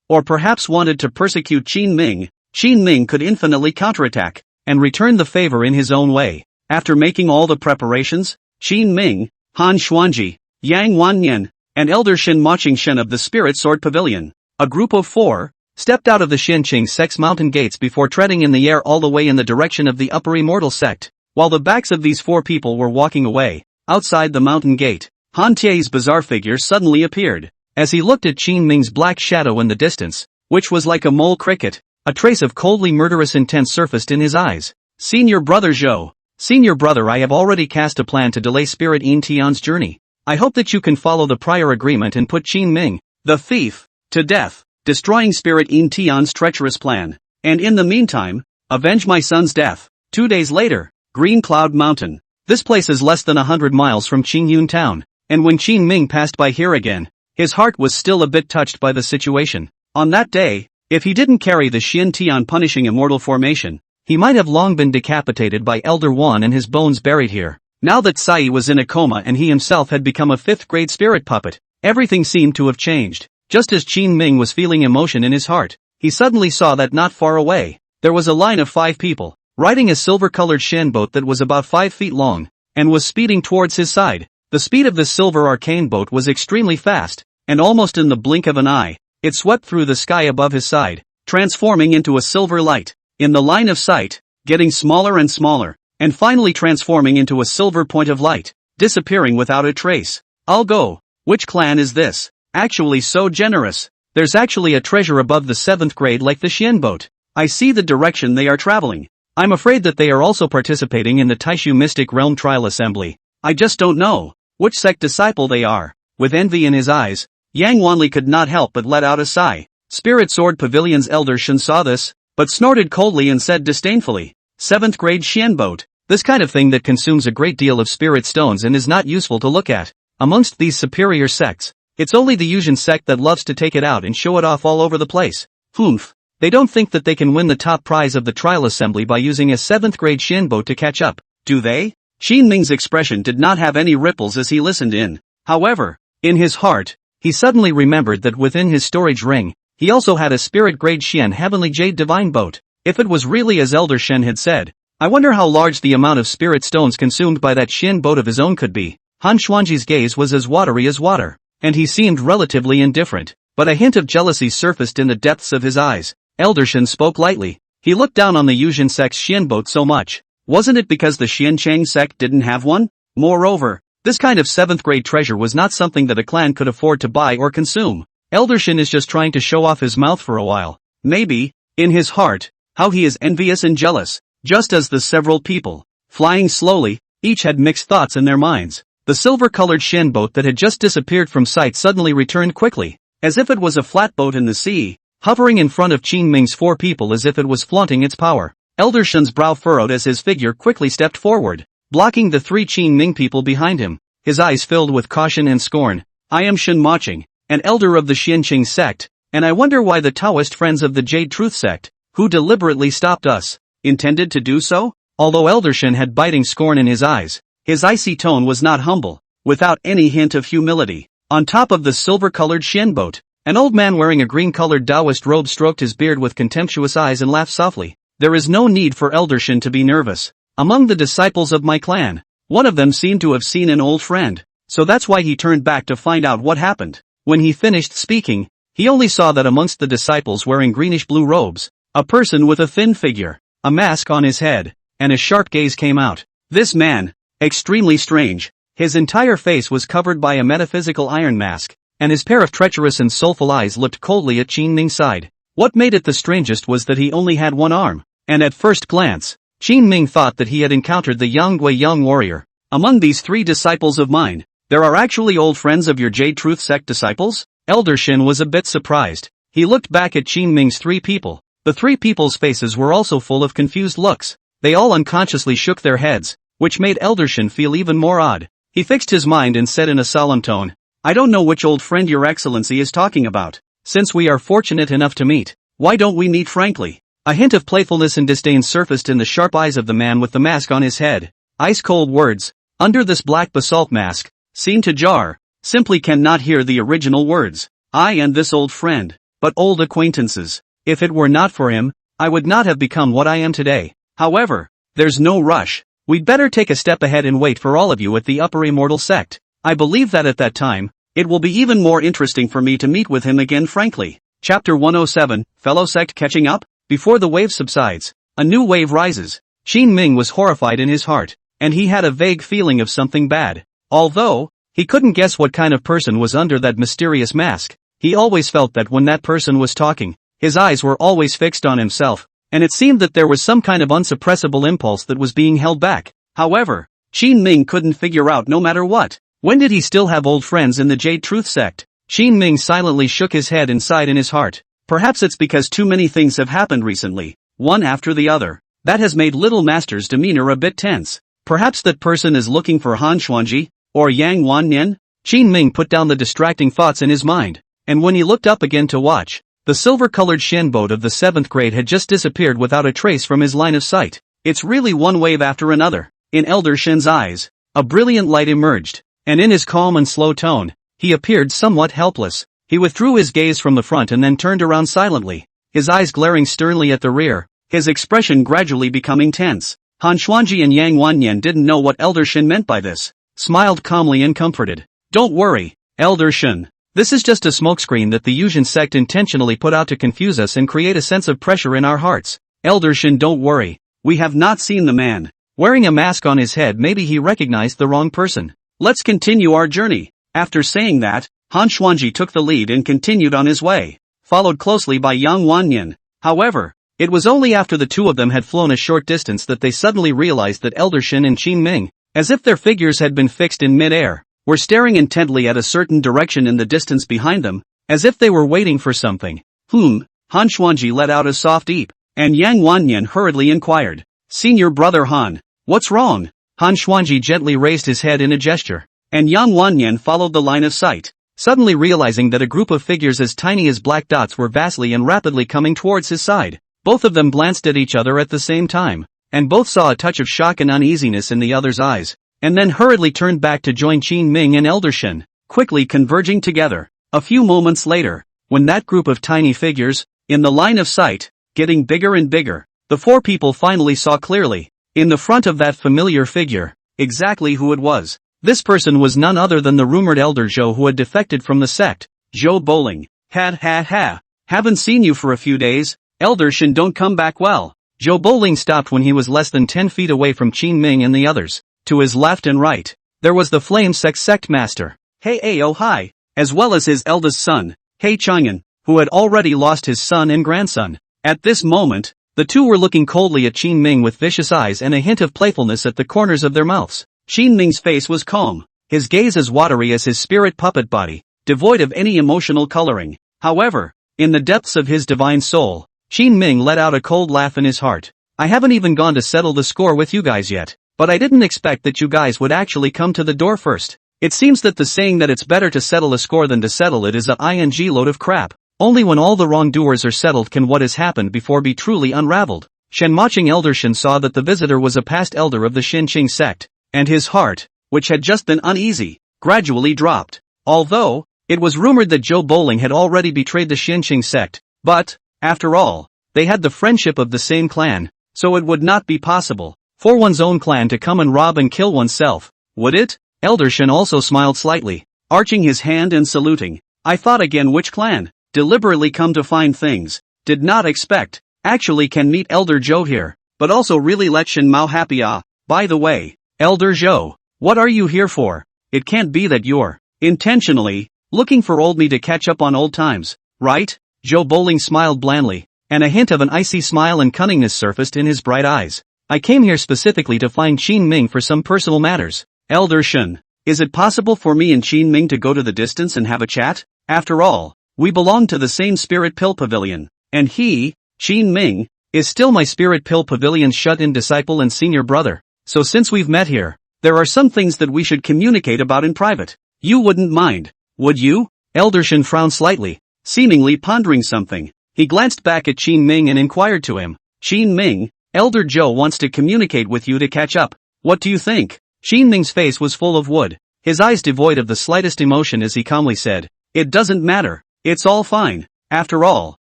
or perhaps wanted to persecute Qin Ming could infinitely counterattack, and return the favor in his own way. After making all the preparations, Qin Ming, Han Xuanji, Yang Wanyan, and Elder Shin Maqingshen of the Spirit Sword Pavilion, a group of 4, stepped out of the Xianqing sect's mountain gates before treading in the air all the way in the direction of the Upper Immortal sect. While the backs of these 4 people were walking away, outside the mountain gate, Han Tie's bizarre figure suddenly appeared. As he looked at Qin Ming's black shadow in the distance, which was like a mole cricket, a trace of coldly murderous intent surfaced in his eyes. Senior Brother Zhou. Senior Brother, I have already cast a plan to delay Spirit In Tian's journey. I hope that you can follow the prior agreement and put Qin Ming, the thief, to death, destroying Spirit In Tian's treacherous plan. And in the meantime, avenge my son's death. 2 days later, Green Cloud Mountain. This place is less than 100 miles from Qingyun town, and when Qin Ming passed by here again, his heart was still a bit touched by the situation. On that day, if he didn't carry the Xian Tian punishing immortal formation, he might have long been decapitated by Elder Wan and his bones buried here. Now that Sai was in a coma and he himself had become a 5th grade spirit puppet, everything seemed to have changed. Just as Qin Ming was feeling emotion in his heart, he suddenly saw that not far away, there was a line of 5 people, riding a silver-colored shen boat that was about 5 feet long, and was speeding towards his side. The speed of this silver arcane boat was extremely fast, and almost in the blink of an eye, it swept through the sky above his side, transforming into a silver light, in the line of sight, getting smaller and smaller, and finally transforming into a silver point of light, disappearing without a trace. I'll go. Which clan is this? Actually so generous. There's actually a treasure above the 7th grade like the Xian boat. I see the direction they are traveling. I'm afraid that they are also participating in the Taishu Mystic Realm Trial Assembly. I just don't know which sect disciple they are. With envy in his eyes, Yang Wanli could not help but let out a sigh. Spirit Sword Pavilion's elder Shen saw this, but snorted coldly and said disdainfully, 7th grade Xian boat. This kind of thing that consumes a great deal of spirit stones and is not useful to look at. Amongst these superior sects, It's only the Yunlan sect that loves to take it out and show it off all over the place. Humph. They don't think that they can win the top prize of the trial assembly by using a 7th grade shinbo to catch up, do they? Qin Ming's expression did not have any ripples as he listened in. However, in his heart, he suddenly remembered that within his storage ring, he also had a spirit grade Xian heavenly jade divine boat. If it was really as Elder Shen had said, I wonder how large the amount of spirit stones consumed by that Xian boat of his own could be. Han Xuanji's gaze was as watery as water, and he seemed relatively indifferent, but a hint of jealousy surfaced in the depths of his eyes. Elder Shen spoke lightly. He looked down on the Yunlan sect's Xian boat so much. Wasn't it because the Xiancheng sect didn't have one? Moreover, this kind of 7th grade treasure was not something that a clan could afford to buy or consume. Elder Shen is just trying to show off his mouth for a while. Maybe, in his heart, how he is envious and jealous, just as the several people, flying slowly, each had mixed thoughts in their minds. The silver-colored Xian boat that had just disappeared from sight suddenly returned quickly, as if it was a flatboat in the sea, hovering in front of Qin Ming's 4 people as if it was flaunting its power. Elder Shen's brow furrowed as his figure quickly stepped forward, blocking the 3 Qin Ming people behind him. His eyes filled with caution and scorn. I am Shen Maching, an elder of the Xianqing sect, and I wonder why the Taoist friends of the Jade Truth sect, who deliberately stopped us, intended to do so? Although Elder Shen had biting scorn in his eyes, his icy tone was not humble, without any hint of humility. On top of the silver-colored Xian boat, an old man wearing a green-colored Taoist robe stroked his beard with contemptuous eyes and laughed softly. There is no need for Elder Shen to be nervous. Among the disciples of my clan, one of them seemed to have seen an old friend, so that's why he turned back to find out what happened. When he finished speaking, he only saw that amongst the disciples wearing greenish-blue robes, a person with a thin figure, a mask on his head, and a sharp gaze came out. This man, extremely strange, his entire face was covered by a metaphysical iron mask, and his pair of treacherous and soulful eyes looked coldly at Qin Ming's side. What made it the strangest was that he only had one arm, and at first glance, Qin Ming thought that he had encountered the Yanggui young warrior. Among these 3 disciples of mine, there are actually old friends of your Jade Truth sect disciples? Elder Shen was a bit surprised. He looked back at Qin Ming's 3 people. The 3 people's faces were also full of confused looks. They all unconsciously shook their heads, which made Elder Shen feel even more odd. He fixed his mind and said in a solemn tone, I don't know which old friend your excellency is talking about. Since we are fortunate enough to meet, why don't we meet frankly? A hint of playfulness and disdain surfaced in the sharp eyes of the man with the mask on his head. Ice-cold words, under this black basalt mask, seemed to jar. Simply cannot hear the original words. I and this old friend, but old acquaintances. If it were not for him, I would not have become what I am today. However, there's no rush. We'd better take a step ahead and wait for all of you at the upper Immortal sect. I believe that at that time, it will be even more interesting for me to meet with him again frankly. Chapter 107, Fellow Sect Catching Up? Before the wave subsides, a new wave rises. Qin Ming was horrified in his heart, and he had a vague feeling of something bad. Although, he couldn't guess what kind of person was under that mysterious mask, he always felt that when that person was talking, his eyes were always fixed on himself, and it seemed that there was some kind of unsuppressible impulse that was being held back. However, Qin Ming couldn't figure out no matter what. When did he still have old friends in the Jade Truth sect? Qin Ming silently shook his head and sighed in his heart. Perhaps it's because too many things have happened recently, one after the other, that has made Little Master's demeanor a bit tense. Perhaps that person is looking for Han Xuanji, or Yang Wannian? Qin Ming put down the distracting thoughts in his mind, and when he looked up again to watch, the silver-colored Shen boat of the 7th grade had just disappeared without a trace from his line of sight. It's really one wave after another. In Elder Shen's eyes, a brilliant light emerged, and in his calm and slow tone, he appeared somewhat helpless. He withdrew his gaze from the front and then turned around silently, his eyes glaring sternly at the rear, his expression gradually becoming tense. Han Xuanji and Yang Wannian didn't know what Elder Shen meant by this, smiled calmly and comforted. Don't worry, Elder Shen. This is just a smokescreen that the Yunlan sect intentionally put out to confuse us and create a sense of pressure in our hearts. Elder Shen, don't worry. We have not seen the man. Wearing a mask on his head, maybe he recognized the wrong person. Let's continue our journey. After saying that, Han Xuanji took the lead and continued on his way, followed closely by Yang Wannian. However, it was only after the two of them had flown a short distance that they suddenly realized that Elder Shen and Qin Ming, as if their figures had been fixed in mid-air, were staring intently at a certain direction in the distance behind them, as if they were waiting for something. Han Xuanji let out a soft eep, and Yang Wannian hurriedly inquired, Senior Brother Han, what's wrong? Han Xuanji gently raised his head in a gesture, and Yang Wannian followed the line of sight. suddenly realizing that a group of figures as tiny as black dots were vastly and rapidly coming towards his side. Both of them glanced at each other at the same time, and both saw a touch of shock and uneasiness in the other's eyes, and then hurriedly turned back to join Qin Ming and Elder Shen, quickly converging together. A few moments later, when that group of tiny figures, in the line of sight, getting bigger and bigger, the four people finally saw clearly, in the front of that familiar figure, exactly who it was. This person was none other than the rumored Elder Zhou who had defected from the sect, Zhou Bowling. Ha. Haven't seen you for a few days, Elder Shen, don't come back well. Zhou Bowling stopped when he was less than 10 feet away from Qin Ming and the others. To his left and right, there was the Flame Sect Master, Hey Ao Hai, as well as his eldest son, Hey Chang'an, who had already lost his son and grandson. At this moment, the two were looking coldly at Qin Ming with vicious eyes and a hint of playfulness at the corners of their mouths. Qin Ming's face was calm, his gaze as watery as his spirit puppet body, devoid of any emotional coloring. However, in the depths of his divine soul, Qin Ming let out a cold laugh in his heart. I haven't even gone to settle the score with you guys yet, but I didn't expect that you guys would actually come to the door first. It seems that the saying that it's better to settle a score than to settle it is a ing load of crap. Only when all the wrongdoers are settled can what has happened before be truly unraveled. Shenmacheng Elder Shen saw that the visitor was a past elder of the Shinqing sect, and his heart, which had just been uneasy, gradually dropped. Although, it was rumored that Zhou Bowling had already betrayed the Shinqing sect, but, after all, they had the friendship of the same clan, so it would not be possible for one's own clan to come and rob and kill oneself, would it? Elder Shen also smiled slightly, arching his hand and saluting. I thought again, which clan? Deliberately come to find things. Did not expect. Actually can meet Elder Zhou here, but also really let Shen Mao happy. By the way, Elder Zhou, what are you here for? It can't be that you're intentionally looking for old me to catch up on old times, right? Zhou Bowling smiled blandly, and a hint of an icy smile and cunningness surfaced in his bright eyes. I came here specifically to find Qin Ming for some personal matters. Elder Shen, is it possible for me and Qin Ming to go to the distance and have a chat? After all, we belong to the same Spirit Pill Pavilion, and he, Qin Ming, is still my Spirit Pill Pavilion's shut-in disciple and senior brother. So since we've met here, there are some things that we should communicate about in private. You wouldn't mind, would you? Elder Shen frowned slightly, seemingly pondering something. He glanced back at Qin Ming and inquired to him. Qin Ming, Elder Zhou wants to communicate with you to catch up. What do you think? Qin Ming's face was full of wood, his eyes devoid of the slightest emotion as he calmly said, it doesn't matter, it's all fine. After all,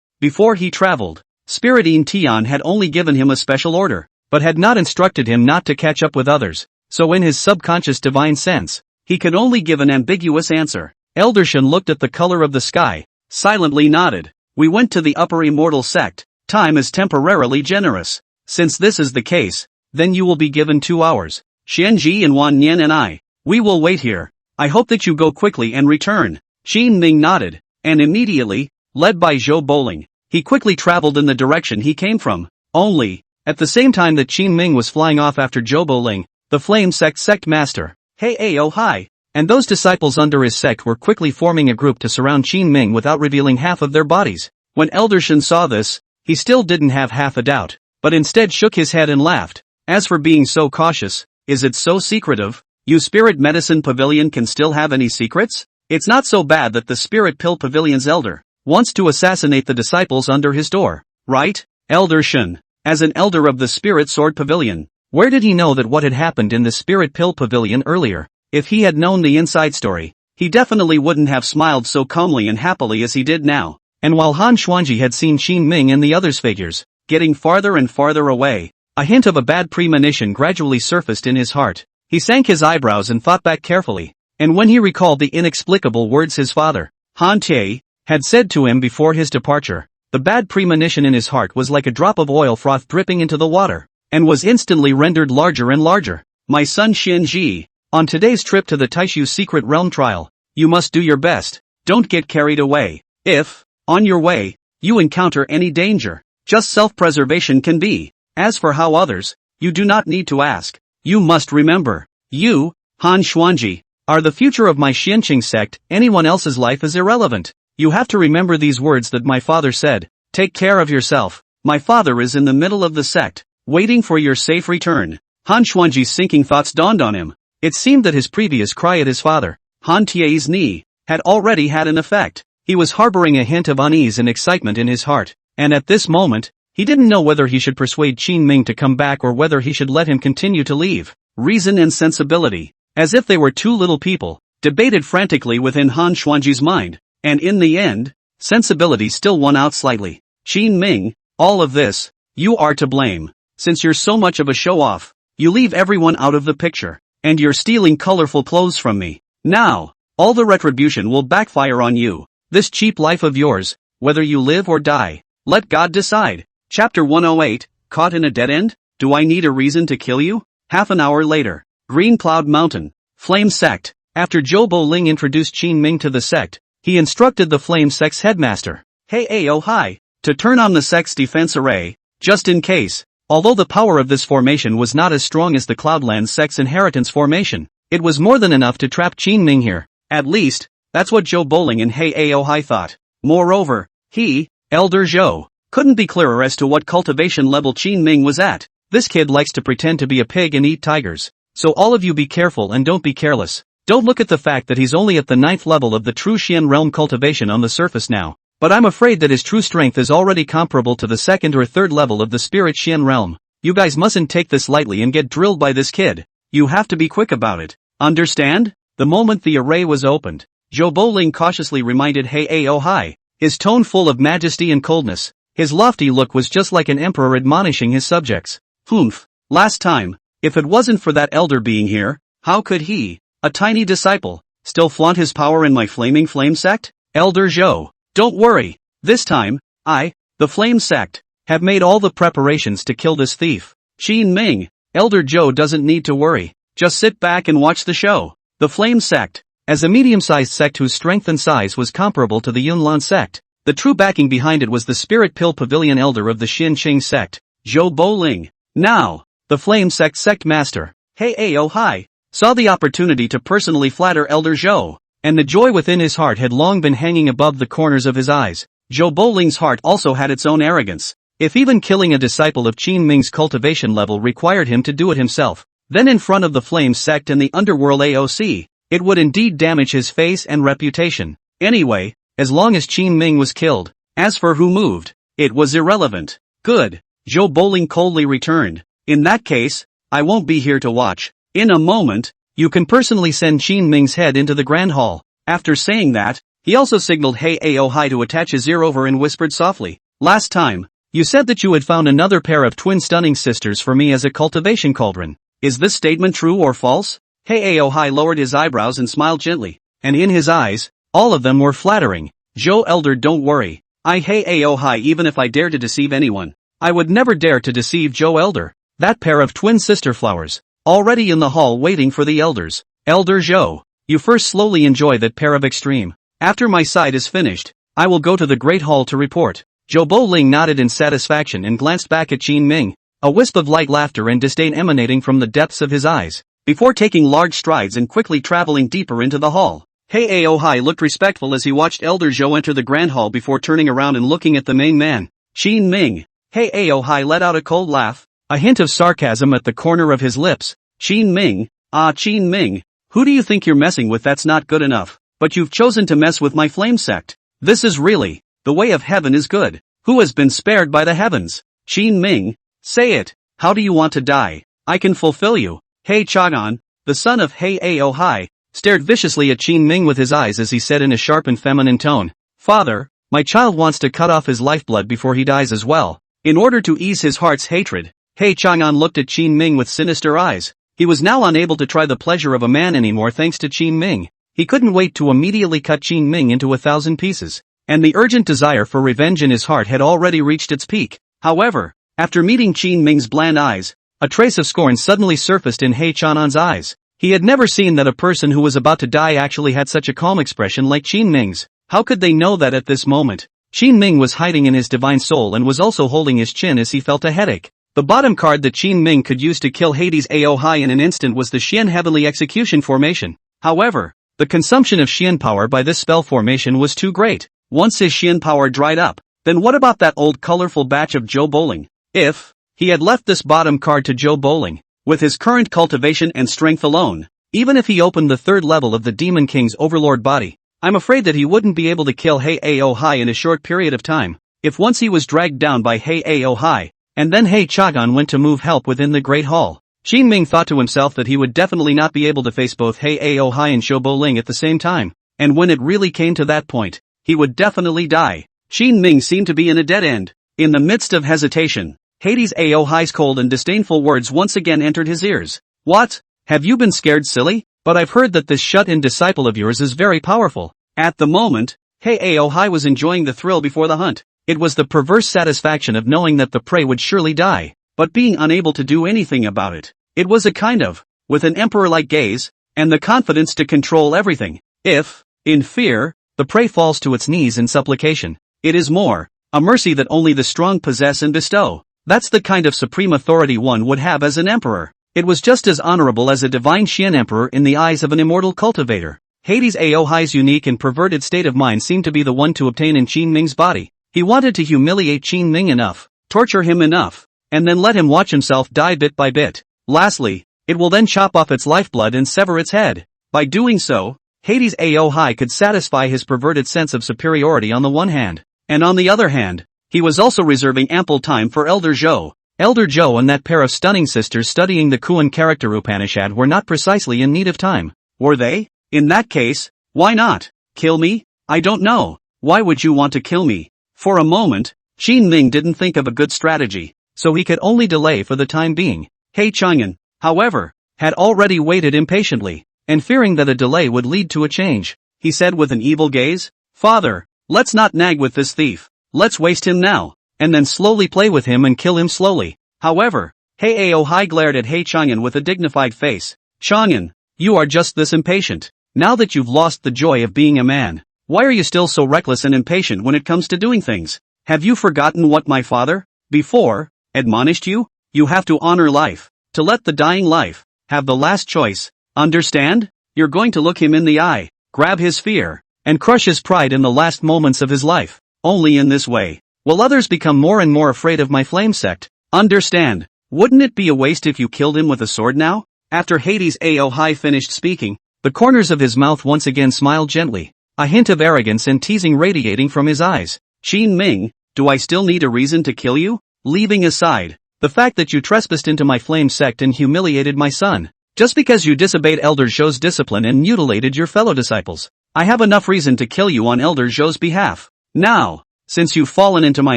before he traveled, Spirit Yin Tian had only given him a special order, but had not instructed him not to catch up with others, so in his subconscious divine sense, he could only give an ambiguous answer. Elder Shen looked at the color of the sky, silently nodded. We went to the upper Immortal sect. Time is temporarily generous. Since this is the case, then you will be given 2 hours. Xianji and Wan Nian and I, we will wait here. I hope that you go quickly and return. Qin Ming nodded, and immediately, led by Zhou Bowling, he quickly traveled in the direction he came from. Only, at the same time that Qin Ming was flying off after Zhou Bowling, the Flame Sect Master, Hey Ao Hai, and those disciples under his sect were quickly forming a group to surround Qin Ming without revealing half of their bodies. When Elder Shen saw this, he still didn't have half a doubt, but instead shook his head and laughed. As for being so cautious, is it so secretive? You Spirit Medicine Pavilion can still have any secrets? It's not so bad that the Spirit Pill Pavilion's elder wants to assassinate the disciples under his door, right? Elder Shen, as an elder of the Spirit Sword Pavilion, where did he know that what had happened in the Spirit Pill Pavilion earlier? If he had known the inside story, he definitely wouldn't have smiled so calmly and happily as he did now. And while Han Xuanji had seen Qin Ming and the others' figures getting farther and farther away, a hint of a bad premonition gradually surfaced in his heart. He sank his eyebrows and thought back carefully, and when he recalled the inexplicable words his father, Han Tie, had said to him before his departure, the bad premonition in his heart was like a drop of oil froth dripping into the water, and was instantly rendered larger and larger. My son Xianji, on today's trip to the Taishu Secret Realm trial, you must do your best. Don't get carried away. If, on your way, you encounter any danger, just self-preservation can be. As for how others, you do not need to ask. You must remember, you, Han Xuanji, are the future of my Xianqing sect. Anyone else's life is irrelevant. You have to remember these words that my father said. Take care of yourself. My father is in the middle of the sect, waiting for your safe return. Han Xuanji's sinking thoughts dawned on him. It seemed that his previous cry at his father, Han Tie's knee, had already had an effect. He was harboring a hint of unease and excitement in his heart, and at this moment, he didn't know whether he should persuade Qin Ming to come back or whether he should let him continue to leave. Reason and sensibility, as if they were two little people, debated frantically within Han Xuanji's mind, and in the end, sensibility still won out slightly. Qin Ming, all of this, you are to blame. Since you're so much of a show-off, you leave everyone out of the picture, and you're stealing colorful clothes from me. Now, all the retribution will backfire on you. This cheap life of yours, whether you live or die, let God decide. Chapter 108, Caught in a Dead End? Do I need a reason to kill you? Half an hour later, Green Cloud Mountain, Flame Sect. After Zhou Boling introduced Qin Ming to the sect, he instructed the Flame Sect's headmaster, Hey Ao Hai, to turn on the sect's defense array, just in case. Although the power of this formation was not as strong as the Cloudland sect's inheritance formation, it was more than enough to trap Qin Ming here. At least, that's what Zhou Boling and Hey Ao Hai thought. Moreover, he, Elder Zhou, couldn't be clearer as to what cultivation level Qin Ming was at. This kid likes to pretend to be a pig and eat tigers. So all of you be careful and don't be careless. Don't look at the fact that he's only at the 9th level of the true Xian realm cultivation on the surface now, but I'm afraid that his true strength is already comparable to the 2nd or 3rd level of the spirit Xian realm. You guys mustn't take this lightly and get drilled by this kid. You have to be quick about it. Understand? The moment the array was opened, Zhou Boling cautiously reminded Hey Ao Hai, his tone full of majesty and coldness. His lofty look was just like an emperor admonishing his subjects. Humph. Last time, if it wasn't for that elder being here, how could he, a tiny disciple, still flaunt his power in my flaming flame sect? Elder Zhou, don't worry. This time, I, the flame sect, have made all the preparations to kill this thief. Qin Ming, Elder Zhou doesn't need to worry. Just sit back and watch the show. The flame sect, as a medium-sized sect whose strength and size was comparable to the Yunlan sect, the true backing behind it was the Spirit Pill Pavilion elder of the Xin Qing sect, Zhou Boling. Now, the flame sect master, Hey Ao Hai, saw the opportunity to personally flatter Elder Zhou, and the joy within his heart had long been hanging above the corners of his eyes. Zhou Boling's heart also had its own arrogance. If even killing a disciple of Qin Ming's cultivation level required him to do it himself, then in front of the flame sect and the underworld AOC, it would indeed damage his face and reputation. Anyway, as long as Qin Ming was killed, as for who moved, it was irrelevant. Good, Zhou Boling coldly returned. In that case, I won't be here to watch. In a moment, you can personally send Qin Ming's head into the Grand Hall. After saying that, he also signaled Hey Ao Hai to attach his ear over and whispered softly, Last time, you said that you had found another pair of twin stunning sisters for me as a cultivation cauldron. Is this statement true or false? Hey Ao Hai lowered his eyebrows and smiled gently, and in his eyes, all of them were flattering. Zhou Elder, don't worry. Hey Ao Hai, even if I dare to deceive anyone, I would never dare to deceive Zhou Elder. That pair of twin sister flowers, already in the hall waiting for the elders. Elder Zhou, you first slowly enjoy that pair of extreme. After my side is finished, I will go to the Great Hall to report. Zhou Boling nodded in satisfaction and glanced back at Qin Ming, a wisp of light laughter and disdain emanating from the depths of his eyes, before taking large strides and quickly traveling deeper into the hall. Hey Ao Hai looked respectful as he watched Elder Zhou enter the Grand Hall before turning around and looking at the main man. Qin Ming. Hey Ao Hai let out a cold laugh, a hint of sarcasm at the corner of his lips. Qin Ming, Qin Ming, who do you think you're messing with? That's not good enough, but you've chosen to mess with my flame sect. This is really, the way of heaven is good. Who has been spared by the heavens? Qin Ming, say it, how do you want to die? I can fulfill you. Hey Chagan, the son of Hey Ao Hai, stared viciously at Qin Ming with his eyes as he said in a sharp and feminine tone, Father, my child wants to cut off his lifeblood before he dies as well, in order to ease his heart's hatred. Hey Chang'an looked at Qin Ming with sinister eyes. He was now unable to try the pleasure of a man anymore thanks to Qin Ming. He couldn't wait to immediately cut Qin Ming into 1,000 pieces, and the urgent desire for revenge in his heart had already reached its peak. However, after meeting Qin Ming's bland eyes, a trace of scorn suddenly surfaced in Hey Chang'an's eyes. He had never seen that a person who was about to die actually had such a calm expression like Qin Ming's. How could they know that at this moment? Qin Ming was hiding in his divine soul and was also holding his chin as he felt a headache. The bottom card that Qin Ming could use to kill Hades Ao Hai in an instant was the Xian Heavenly Execution Formation. However, the consumption of Xian power by this spell formation was too great. Once his Xian power dried up, then what about that old colorful batch of Zhou Boling? If he had left this bottom card to Zhou Boling, with his current cultivation and strength alone, even if he opened the 3rd level of the Demon King's overlord body, I'm afraid that he wouldn't be able to kill Hei Aohai in a short period of time. If once he was dragged down by Hei Aohai, and then Hei Chagan went to move help within the Great Hall. Xin Ming thought to himself that he would definitely not be able to face both Hei Aohai and Shobo Ling at the same time, and when it really came to that point, he would definitely die. Xin Ming seemed to be in a dead end. In the midst of hesitation, Hades Aohai's cold and disdainful words once again entered his ears. What? Have you been scared, silly? But I've heard that this shut-in disciple of yours is very powerful. At the moment, Hei Aohai was enjoying the thrill before the hunt. It was the perverse satisfaction of knowing that the prey would surely die, but being unable to do anything about it. It was a kind of, with an emperor-like gaze, and the confidence to control everything. If, in fear, the prey falls to its knees in supplication, it is more, a mercy that only the strong possess and bestow. That's the kind of supreme authority one would have as an emperor. It was just as honorable as a divine Xian emperor in the eyes of an immortal cultivator. Hades Aohai's unique and perverted state of mind seemed to be the one to obtain in Qin Ming's body. He wanted to humiliate Qin Ming enough, torture him enough, and then let him watch himself die bit by bit. Lastly, it will then chop off its lifeblood and sever its head. By doing so, Hades Aohai could satisfy his perverted sense of superiority on the one hand, and on the other hand, he was also reserving ample time for Elder Zhou. Elder Zhou and that pair of stunning sisters studying the Kuan character Upanishad were not precisely in need of time, were they? In that case, why not? Kill me? I don't know. Why would you want to kill me? For a moment, Qin Ming didn't think of a good strategy, so he could only delay for the time being. Hei Chang'an, however, had already waited impatiently, and fearing that a delay would lead to a change, he said with an evil gaze, Father, let's not nag with this thief. Let's waste him now, and then slowly play with him and kill him slowly. However, Hei Aohai glared at Hei Chang'an with a dignified face. Chang'an, you are just this impatient. Now that you've lost the joy of being a man, why are you still so reckless and impatient when it comes to doing things? Have you forgotten what my father, before, admonished you? You have to honor life, to let the dying life have the last choice. Understand? You're going to look him in the eye, grab his fear, and crush his pride in the last moments of his life. Only in this way will others become more and more afraid of my flame sect. Understand? Wouldn't it be a waste if you killed him with a sword now? After Hades Aohai finished speaking, the corners of his mouth once again smiled gently, a hint of arrogance and teasing radiating from his eyes. Qin Ming, do I still need a reason to kill you? Leaving aside the fact that you trespassed into my flame sect and humiliated my son, just because you disobeyed Elder Zhou's discipline and mutilated your fellow disciples, I have enough reason to kill you on Elder Zhou's behalf. Now, since you've fallen into my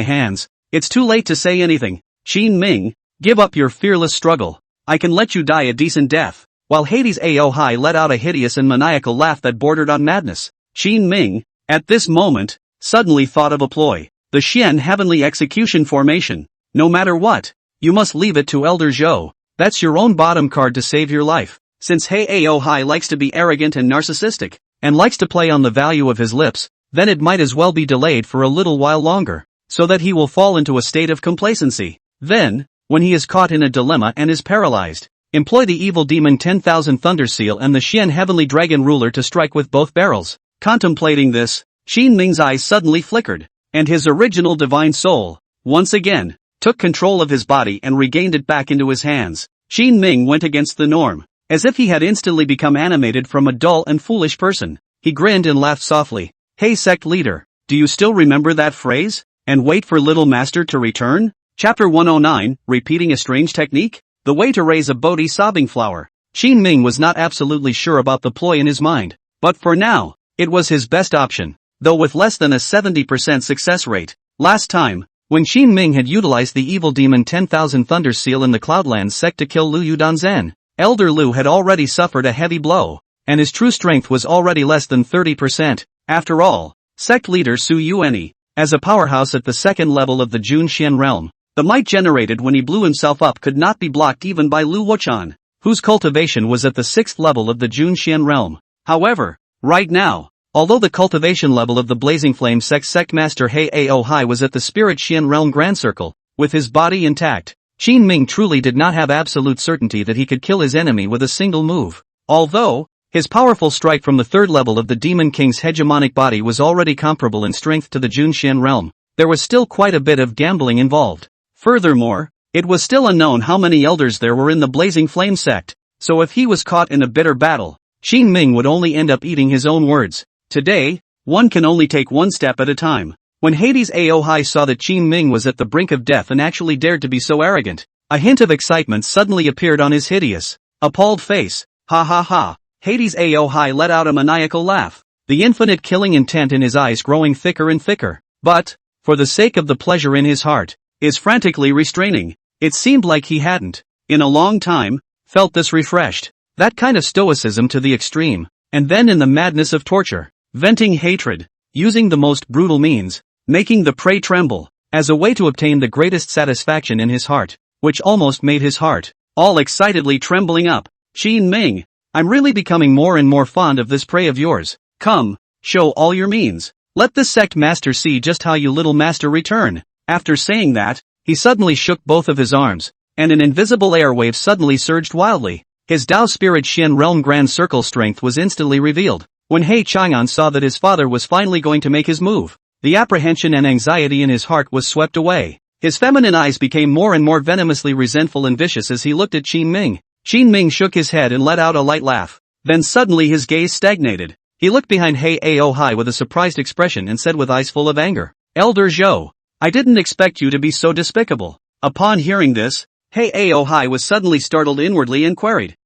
hands, it's too late to say anything. Qin Ming, give up your fearless struggle. I can let you die a decent death. While Hades Aohai let out a hideous and maniacal laugh that bordered on madness, Qin Ming, at this moment, suddenly thought of a ploy. The Xian Heavenly Execution Formation. No matter what, you must leave it to Elder Zhou. That's your own bottom card to save your life. Since Hei Aohai likes to be arrogant and narcissistic, and likes to play on the value of his lips, then it might as well be delayed for a little while longer, so that he will fall into a state of complacency. Then, when he is caught in a dilemma and is paralyzed, employ the evil demon 10,000 Thunder Seal and the Xian Heavenly Dragon Ruler to strike with both barrels. Contemplating this, Qin Ming's eyes suddenly flickered, and his original divine soul, once again, took control of his body and regained it back into his hands. Qin Ming went against the norm, as if he had instantly become animated from a dull and foolish person. He grinned and laughed softly. Hey sect leader, do you still remember that phrase? And wait for little master to return? Chapter 109, Repeating a Strange Technique? The way to raise a Bodhi sobbing flower. Qin Ming was not absolutely sure about the ploy in his mind, but for now, it was his best option, though with less than a 70% success rate. Last time, when Qin Ming had utilized the evil demon 10,000 Thunder Seal in the Cloudlands sect to kill Lu Yudanzhen, Elder Lu had already suffered a heavy blow, and his true strength was already less than 30%. After all, sect leader Su Yuanyi, as a powerhouse at the second level of the Jun Xian realm, the might generated when he blew himself up could not be blocked even by Lu Wuchan, whose cultivation was at the sixth level of the Jun Xian realm. However, right now, although the cultivation level of the Blazing Flame sect master Hei Aohai was at the Spirit Xian realm Grand Circle, with his body intact, Qin Ming truly did not have absolute certainty that he could kill his enemy with a single move. Although, his powerful strike from the third level of the Demon King's hegemonic body was already comparable in strength to the Jun Xian realm, there was still quite a bit of gambling involved. Furthermore, it was still unknown how many elders there were in the Blazing Flame sect, so if he was caught in a bitter battle, Qin Ming would only end up eating his own words. Today, one can only take one step at a time. When Hades Aohai saw that Qin Ming was at the brink of death and actually dared to be so arrogant, a hint of excitement suddenly appeared on his hideous, appalled face. Ha ha ha. Hades Aohai let out a maniacal laugh, the infinite killing intent in his eyes growing thicker and thicker. But, for the sake of the pleasure in his heart, is frantically restraining. It seemed like he hadn't, in a long time, felt this refreshed. That kind of stoicism to the extreme, and then in the madness of torture, venting hatred, using the most brutal means, making the prey tremble, as a way to obtain the greatest satisfaction in his heart, which almost made his heart, all excitedly trembling up. Qin Ming, I'm really becoming more and more fond of this prey of yours. Come, show all your means. Let this sect master see just how you little master return. After saying that, he suddenly shook both of his arms, and an invisible airwave suddenly surged wildly. His Tao Spirit Shen Realm Grand Circle strength was instantly revealed. When He Chang'an saw that his father was finally going to make his move, the apprehension and anxiety in his heart was swept away. His feminine eyes became more and more venomously resentful and vicious as he looked at Qin Ming. Qin Ming shook his head and let out a light laugh. Then suddenly his gaze stagnated. He looked behind He Aohai with a surprised expression and said with eyes full of anger, Elder Zhou, I didn't expect you to be so despicable. Upon hearing this, He Aohai was suddenly startled inwardly and queried,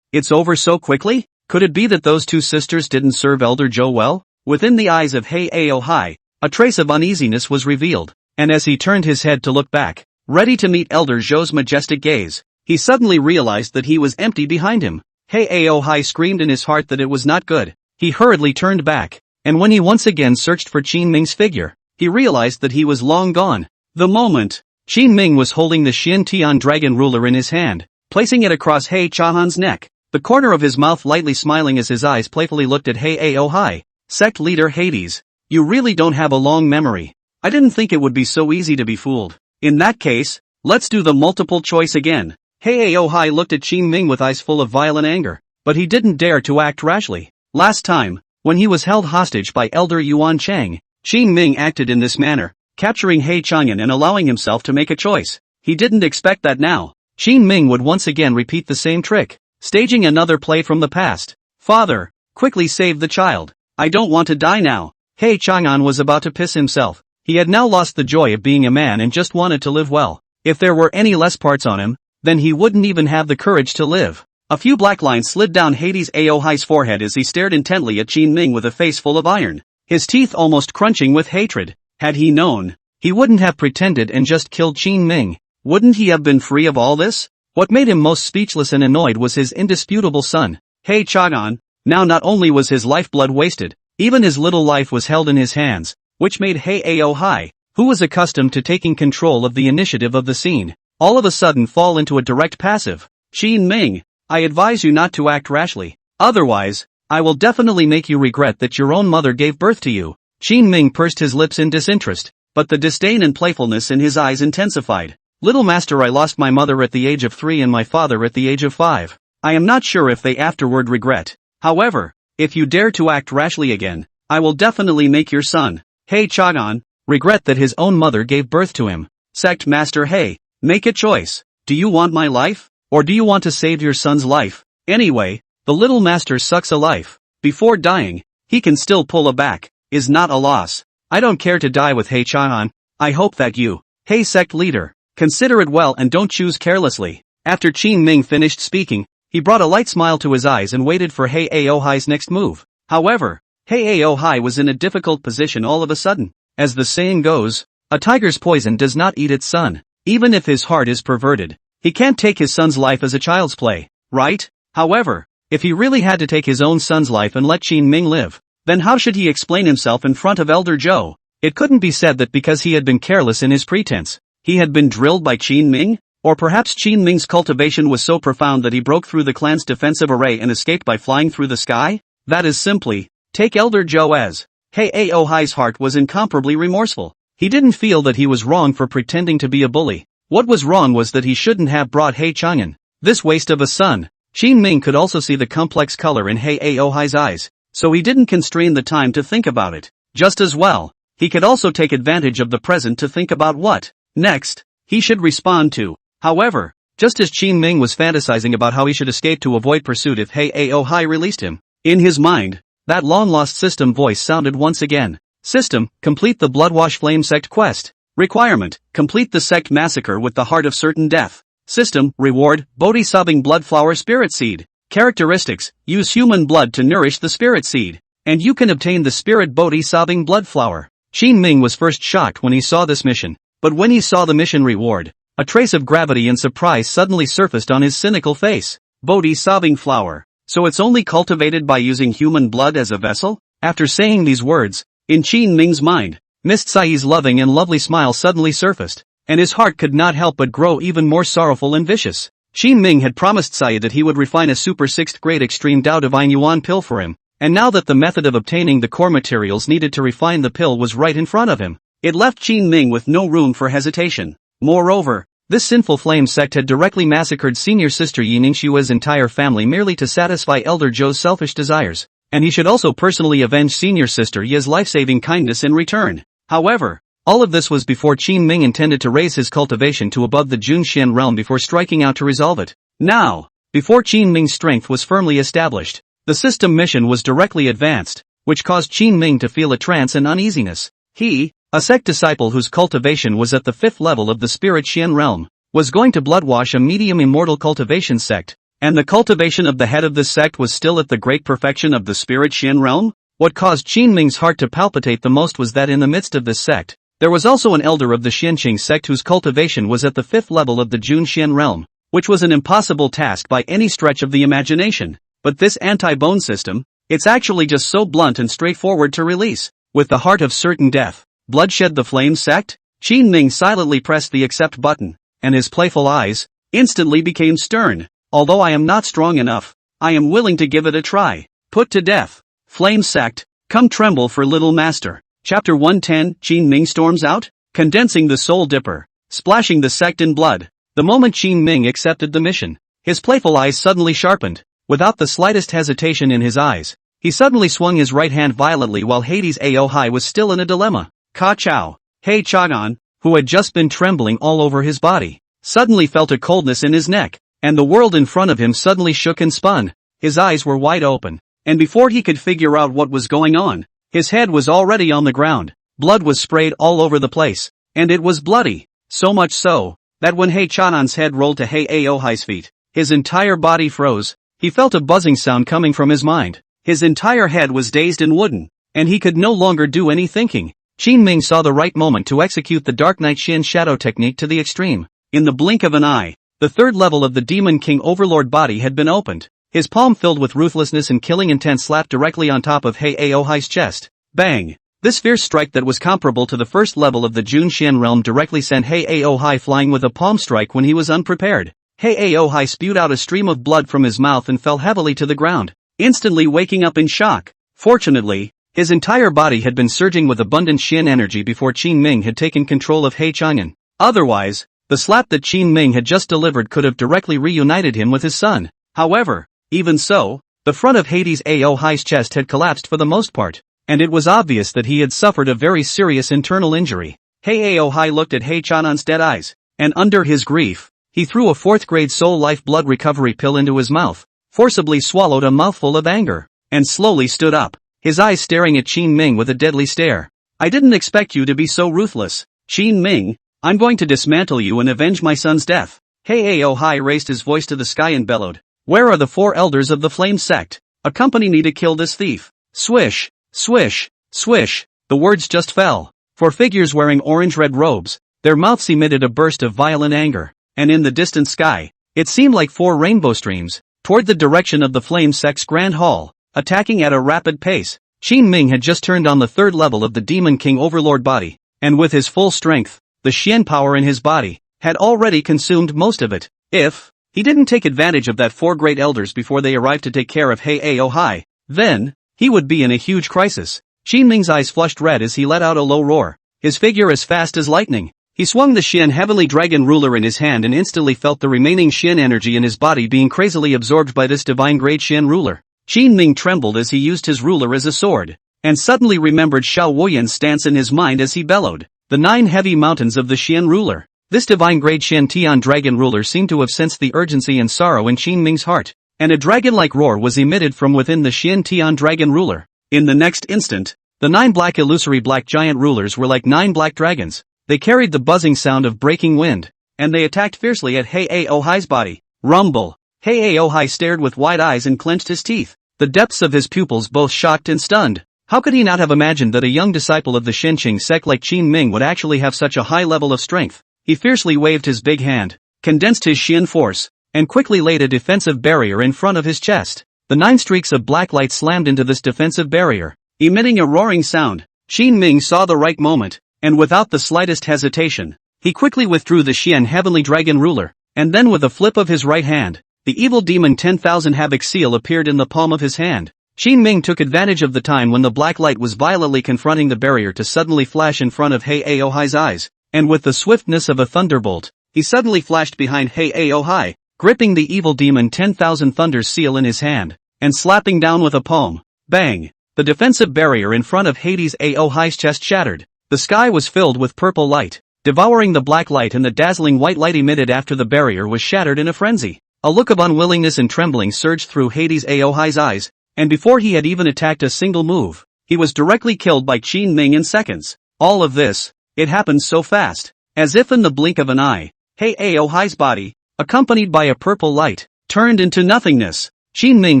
it's over so quickly? Could it be that those two sisters didn't serve Elder Zhou well? Within the eyes of He Aohai, a trace of uneasiness was revealed, and as he turned his head to look back, ready to meet Elder Zhou's majestic gaze, he suddenly realized that he was empty behind him. He Aohai screamed in his heart that it was not good. He hurriedly turned back, and when he once again searched for Qin Ming's figure, he realized that he was long gone. The moment, Qin Ming was holding the Xin Tian dragon ruler in his hand, placing it across He Chahan's neck, the corner of his mouth lightly smiling as his eyes playfully looked at He Aohai. Sect leader Hades, you really don't have a long memory. I didn't think it would be so easy to be fooled. In that case, let's do the multiple choice again. He Aohai looked at Qin Ming with eyes full of violent anger, but he didn't dare to act rashly. Last time, when he was held hostage by Elder Yuan Chang, Qin Ming acted in this manner, capturing He Chang'an and allowing himself to make a choice. He didn't expect that now Qin Ming would once again repeat the same trick, staging another play from the past. Father, quickly save the child. I don't want to die now. He Chang'an was about to piss himself. He had now lost the joy of being a man and just wanted to live well. If there were any less parts on him, then he wouldn't even have the courage to live. A few black lines slid down Hades Aohai's forehead as he stared intently at Qin Ming with a face full of iron, his teeth almost crunching with hatred. Had he known, he wouldn't have pretended and just killed Qin Ming. Wouldn't he have been free of all this? What made him most speechless and annoyed was his indisputable son, He Chang'an. Now not only was his lifeblood wasted, even his little life was held in his hands, which made He Aohai, who was accustomed to taking control of the initiative of the scene, all of a sudden fall into a direct passive. Qin Ming, I advise you not to act rashly. Otherwise, I will definitely make you regret that your own mother gave birth to you. Qin Ming pursed his lips in disinterest, but the disdain and playfulness in his eyes intensified. Little master, I lost my mother at the age of 3 and my father at the age of 5. I am not sure if they afterward regret. However, if you dare to act rashly again, I will definitely make your son, He Chang'an, regret that his own mother gave birth to him. Sect Master He, make a choice. Do you want my life? Or do you want to save your son's life? Anyway, the little master sucks a life. Before dying, he can still pull a back, is not a loss. I don't care to die with He Chang'an. I hope that you, He sect leader, consider it well and don't choose carelessly. After Qin Ming finished speaking, he brought a light smile to his eyes and waited for He Aohai's next move. However, He Aohai was in a difficult position all of a sudden. As the saying goes, a tiger's poison does not eat its son. Even if his heart is perverted, he can't take his son's life as a child's play, right? However, if he really had to take his own son's life and let Qin Ming live, then how should he explain himself in front of Elder Zhou? It couldn't be said that because he had been careless in his pretense, he had been drilled by Qin Ming? Or perhaps Qin Ming's cultivation was so profound that he broke through the clan's defensive array and escaped by flying through the sky? That is simply, take Elder Zhou as. He Aohai's heart was incomparably remorseful. He didn't feel that he was wrong for pretending to be a bully. What was wrong was that he shouldn't have brought He Chang'an, this waste of a son. Qin Ming could also see the complex color in He Aohai's eyes, so he didn't constrain the time to think about it. Just as well, he could also take advantage of the present to think about what, next, he should respond to. However, just as Qin Ming was fantasizing about how he should escape to avoid pursuit if He Aohai released him, in his mind, That long-lost system voice sounded once again. System, complete the Bloodwash Flame Sect quest. Requirement, complete the sect massacre with the heart of certain death. System, reward, Bodhi-sobbing bloodflower spirit seed. Characteristics, use human blood to nourish the spirit seed. And you can obtain the spirit Bodhi-sobbing bloodflower. Qin Ming was first shocked when he saw this mission, but when he saw the mission reward, a trace of gravity and surprise suddenly surfaced on his cynical face. Bodhi-sobbing flower. So it's only cultivated by using human blood as a vessel? After saying these words, in Qin Ming's mind, Mist Sai's loving and lovely smile suddenly surfaced, and his heart could not help but grow even more sorrowful and vicious. Qin Ming had promised Sai that he would refine a super 6th grade extreme Dao Divine Yuan pill for him, and now that the method of obtaining the core materials needed to refine the pill was right in front of him, it left Qin Ming with no room for hesitation. Moreover, this sinful flame sect had directly massacred senior sister Yi Ningxua's entire family merely to satisfy Elder Zhou's selfish desires, and he should also personally avenge senior sister Ye's life-saving kindness in return. However, all of this was before Qin Ming intended to raise his cultivation to above the Junxian realm before striking out to resolve it. Now, before Qin Ming's strength was firmly established, the system mission was directly advanced, which caused Qin Ming to feel a trance and uneasiness. He, a sect disciple whose cultivation was at the 5th level of the spirit Xian realm, was going to bloodwash a medium immortal cultivation sect, and the cultivation of the head of this sect was still at the great perfection of the spirit Xian realm? What caused Qin Ming's heart to palpitate the most was that in the midst of this sect, there was also an elder of the Xianqing sect whose cultivation was at the 5th level of the Jun Xian realm, which was an impossible task by any stretch of the imagination. But this anti-bone system, it's actually just so blunt and straightforward to release. With the heart of certain death, bloodshed the flame sect? Qin Ming silently pressed the accept button, and his playful eyes instantly became stern. Although I am not strong enough, I am willing to give it a try. Put to death. Flame sect, come tremble for little master. Chapter 110, Qin Ming storms out, condensing the soul dipper, splashing the sect in blood. The moment Qin Ming accepted the mission, his playful eyes suddenly sharpened. Without the slightest hesitation in his eyes, he suddenly swung his right hand violently while Hades Aohai was still in a dilemma. Ka Chao, Hei Chagan, who had just been trembling all over his body, suddenly felt a coldness in his neck, and the world in front of him suddenly shook and spun. His eyes were wide open, and before he could figure out what was going on, his head was already on the ground. Blood was sprayed all over the place, and it was bloody, so much so, that when Hei Chanan's head rolled to Hei Aohai's feet, his entire body froze. He felt a buzzing sound coming from his mind. His entire head was dazed and wooden, and he could no longer do any thinking. Qin Ming saw the right moment to execute the Dark Knight Shin Shadow technique to the extreme. In the blink of an eye, the 3rd level of the Demon King Overlord body had been opened. His palm filled with ruthlessness and killing intent slapped directly on top of Hei Aohai's chest. Bang! This fierce strike that was comparable to the 1st level of the Jun Xian realm directly sent Hei Aohai flying with a palm strike when he was unprepared. Hei Aohai spewed out a stream of blood from his mouth and fell heavily to the ground, instantly waking up in shock. Fortunately, his entire body had been surging with abundant Xian energy before Qin Ming had taken control of Hei Chang'an. Otherwise, the slap that Qin Ming had just delivered could have directly reunited him with his son. However, even so, the front of Hades Aohai's chest had collapsed for the most part, and it was obvious that he had suffered a very serious internal injury. Hei Aohai looked at Hei Chanan's dead eyes, and under his grief, he threw a 4th grade soul life blood recovery pill into his mouth, forcibly swallowed a mouthful of anger, and slowly stood up, his eyes staring at Qin Ming with a deadly stare. I didn't expect you to be so ruthless. Qin Ming, I'm going to dismantle you and avenge my son's death. Hei Aohai raised his voice to the sky and bellowed. Where are the 4 elders of the flame sect? Accompany me to kill this thief. Swish, swish, swish, the words just fell. 4 figures wearing orange-red robes, their mouths emitted a burst of violent anger. And in the distant sky, it seemed like 4 rainbow streams, toward the direction of the flame sect's grand hall, attacking at a rapid pace. Qin Ming had just turned on the 3rd level of the Demon King Overlord body, and with his full strength, the Xian power in his body had already consumed most of it. If he didn't take advantage of that 4 great elders before they arrived to take care of Hei Aohai, then he would be in a huge crisis. Qin Ming's eyes flushed red as he let out a low roar, his figure as fast as lightning. He swung the Xian Heavenly Dragon ruler in his hand and instantly felt the remaining Xian energy in his body being crazily absorbed by this divine grade Xian ruler. Qin Ming trembled as he used his ruler as a sword, and suddenly remembered Xiao Wuyan's stance in his mind as he bellowed. The 9 heavy mountains of the Xian ruler. This divine grade Xian Tian dragon ruler seemed to have sensed the urgency and sorrow in Qin Ming's heart, and a dragon-like roar was emitted from within the Xian Tian dragon ruler. In the next instant, the 9 black illusory black giant rulers were like 9 black dragons. They carried the buzzing sound of breaking wind, and they attacked fiercely at Hei-Aohai's body. Rumble! Hei-Aohai stared with wide eyes and clenched his teeth, the depths of his pupils both shocked and stunned. How could he not have imagined that a young disciple of the Shenqing sect like Qin Ming would actually have such a high level of strength? He fiercely waved his big hand, condensed his Xian force, and quickly laid a defensive barrier in front of his chest. The 9 streaks of black light slammed into this defensive barrier, emitting a roaring sound. Qin Ming saw the right moment, and without the slightest hesitation, he quickly withdrew the Xian Heavenly Dragon Ruler, and then with a flip of his right hand, the evil demon 10,000 Havoc seal appeared in the palm of his hand. Qin Ming took advantage of the time when the black light was violently confronting the barrier to suddenly flash in front of Hei-Aohai's eyes, and with the swiftness of a thunderbolt, he suddenly flashed behind Hei-Aohai, gripping the evil demon 10,000 Thunder's seal in his hand, and slapping down with a palm. Bang! The defensive barrier in front of Hades-Aohai's chest shattered. The sky was filled with purple light, devouring the black light, and the dazzling white light emitted after the barrier was shattered in a frenzy. A look of unwillingness and trembling surged through Hades-Aohai's eyes, and before he had even attacked a single move, he was directly killed by Qin Ming in seconds. All of this, it happened so fast, as if in the blink of an eye. Hei-Aohai's body, accompanied by a purple light, turned into nothingness. Qin Ming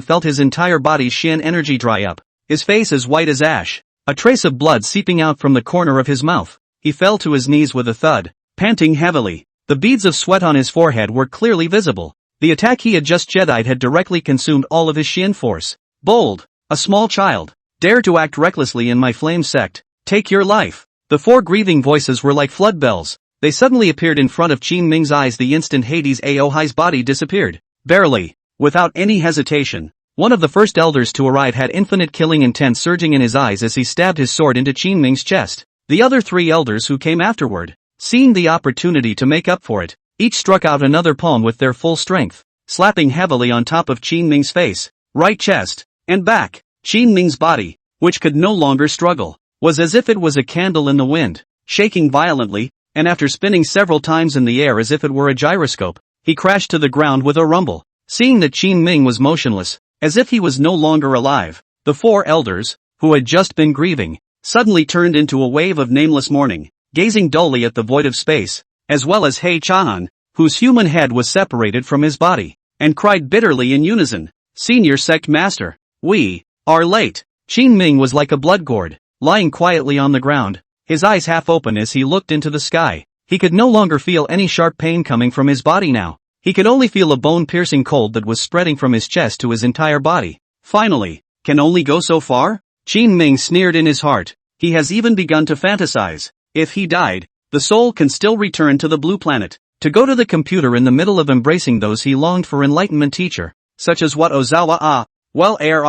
felt his entire body's Xian energy dry up, his face as white as ash, a trace of blood seeping out from the corner of his mouth. He fell to his knees with a thud, panting heavily. The beads of sweat on his forehead were clearly visible. The attack he had just Jedi'd had directly consumed all of his Xian force. Bold, a small child, dare to act recklessly in my flame sect, take your life. The 4 grieving voices were like flood bells. They suddenly appeared in front of Qin Ming's eyes the instant Hades-Aohai's body disappeared. Barely, without any hesitation, one of the first elders to arrive had infinite killing intent surging in his eyes as he stabbed his sword into Qin Ming's chest. The other 3 elders who came afterward, seeing the opportunity to make up for it, each struck out another palm with their full strength, slapping heavily on top of Qin Ming's face, right chest, and back. Qin Ming's body, which could no longer struggle, was as if it was a candle in the wind, shaking violently, and after spinning several times in the air as if it were a gyroscope, he crashed to the ground with a rumble. Seeing that Qin Ming was motionless, as if he was no longer alive, the 4 elders, who had just been grieving, suddenly turned into a wave of nameless mourning, gazing dully at the void of space, as well as Hei Chahan, whose human head was separated from his body, and cried bitterly in unison, "Senior Sect Master, we are late." Qin Ming was like a blood gourd, lying quietly on the ground, his eyes half open as he looked into the sky. He could no longer feel any sharp pain coming from his body now. He could only feel a bone-piercing cold that was spreading from his chest to his entire body. Finally, can only go so far? Qin Ming sneered in his heart. He has even begun to fantasize. If he died, the soul can still return to the blue planet, to go to the computer in the middle of embracing those he longed for enlightenment teacher, such as what Ozawa well air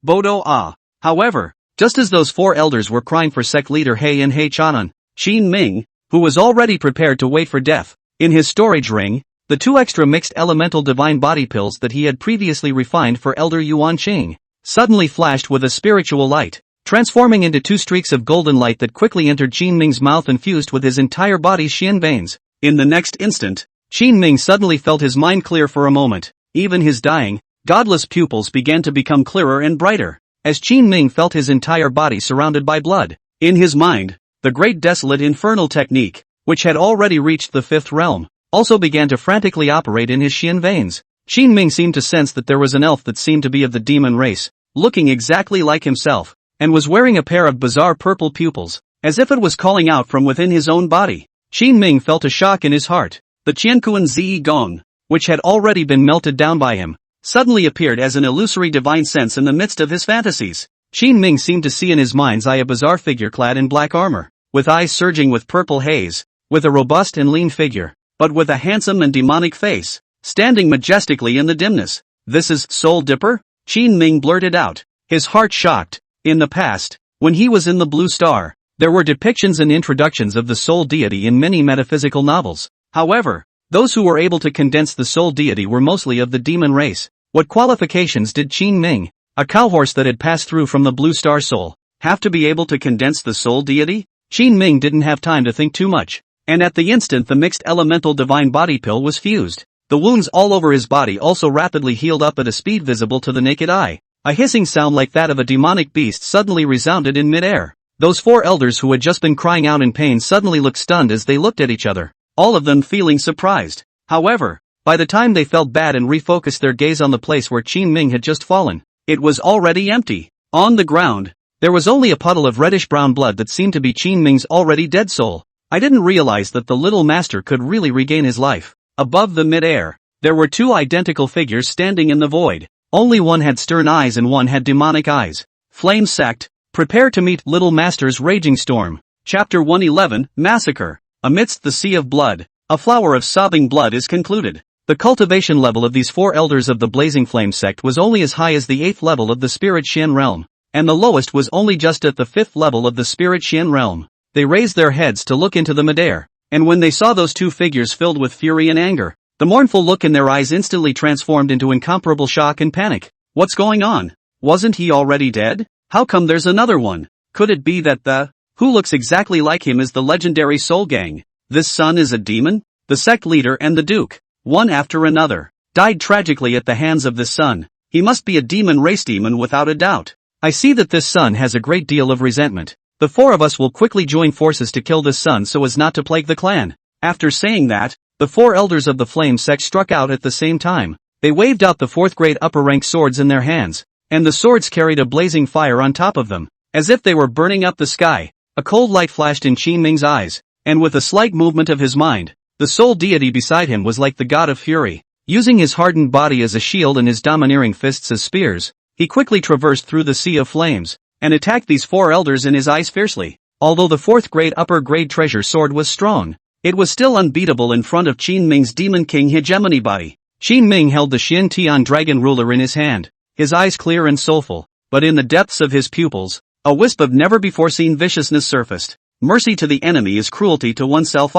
Bodo However, just as those 4 elders were crying for sect leader Hei and Hei Chanan, Qin Ming, who was already prepared to wait for death, in his storage ring, the 2 extra mixed elemental divine body pills that he had previously refined for Elder Yuan Qing, suddenly flashed with a spiritual light, transforming into 2 streaks of golden light that quickly entered Qin Ming's mouth and fused with his entire body's Xian veins. In the next instant, Qin Ming suddenly felt his mind clear for a moment. Even his dying, godless pupils began to become clearer and brighter, as Qin Ming felt his entire body surrounded by blood. In his mind, the great desolate infernal technique, which had already reached the 5th realm, also began to frantically operate in his Xian veins. Qin Ming seemed to sense that there was an elf that seemed to be of the demon race, looking exactly like himself, and was wearing a pair of bizarre purple pupils, as if it was calling out from within his own body. Qin Ming felt a shock in his heart. The Qiankuan Zi Gong, which had already been melted down by him, suddenly appeared as an illusory divine sense in the midst of his fantasies. Qin Ming seemed to see in his mind's eye a bizarre figure clad in black armor, with eyes surging with purple haze, with a robust and lean figure, but with a handsome and demonic face, standing majestically in the dimness. "This is Soul Dipper?" Qin Ming blurted out, his heart shocked. In the past, when he was in the Blue Star, there were depictions and introductions of the soul deity in many metaphysical novels. However, those who were able to condense the soul deity were mostly of the demon race. What qualifications did Qin Ming, a cowhorse that had passed through from the Blue Star soul, have to be able to condense the soul deity? Qin Ming didn't have time to think too much, and at the instant the mixed elemental divine body pill was fused. The wounds all over his body also rapidly healed up at a speed visible to the naked eye. A hissing sound like that of a demonic beast suddenly resounded in midair. Those four elders who had just been crying out in pain suddenly looked stunned as they looked at each other, all of them feeling surprised. However, by the time they felt bad and refocused their gaze on the place where Qin Ming had just fallen, it was already empty. On the ground, there was only a puddle of reddish-brown blood that seemed to be Qin Ming's already dead soul. I didn't realize that the little master could really regain his life. Above the mid-air, there were two identical figures standing in the void. Only one had stern eyes and one had demonic eyes. Flame sect, prepare to meet Little Master's raging storm. Chapter 111, Massacre. Amidst the sea of blood, a flower of sobbing blood is concluded. The cultivation level of these four elders of the Blazing Flame sect was only as high as the 8th level of the Spirit Xian realm, and the lowest was only just at the 5th level of the Spirit Xian realm. They raised their heads to look into the midair, and when they saw those two figures filled with fury and anger, the mournful look in their eyes instantly transformed into incomparable shock and panic. What's going on? Wasn't he already dead? How come there's another one? Could it be that the who looks exactly like him is the legendary Soul Gang? This son is a demon? The sect leader and the duke, one after another, died tragically at the hands of this son. He must be a demon race demon without a doubt. I see that this son has a great deal of resentment. The four of us will quickly join forces to kill this son so as not to plague the clan. After saying that, the four elders of the Flame sect struck out at the same time. They waved out the 4th grade upper rank swords in their hands, and the swords carried a blazing fire on top of them, as if they were burning up the sky. A cold light flashed in Qin Ming's eyes, and with a slight movement of his mind, the soul deity beside him was like the god of fury. Using his hardened body as a shield and his domineering fists as spears, he quickly traversed through the sea of flames, and attacked these four elders in his eyes fiercely. Although the 4th grade upper grade treasure sword was strong, it was still unbeatable in front of Qin Ming's Demon King hegemony body. Qin Ming held the Xian Tian dragon ruler in his hand, his eyes clear and soulful, but in the depths of his pupils, a wisp of never-before-seen viciousness surfaced. Mercy to the enemy is cruelty to oneself.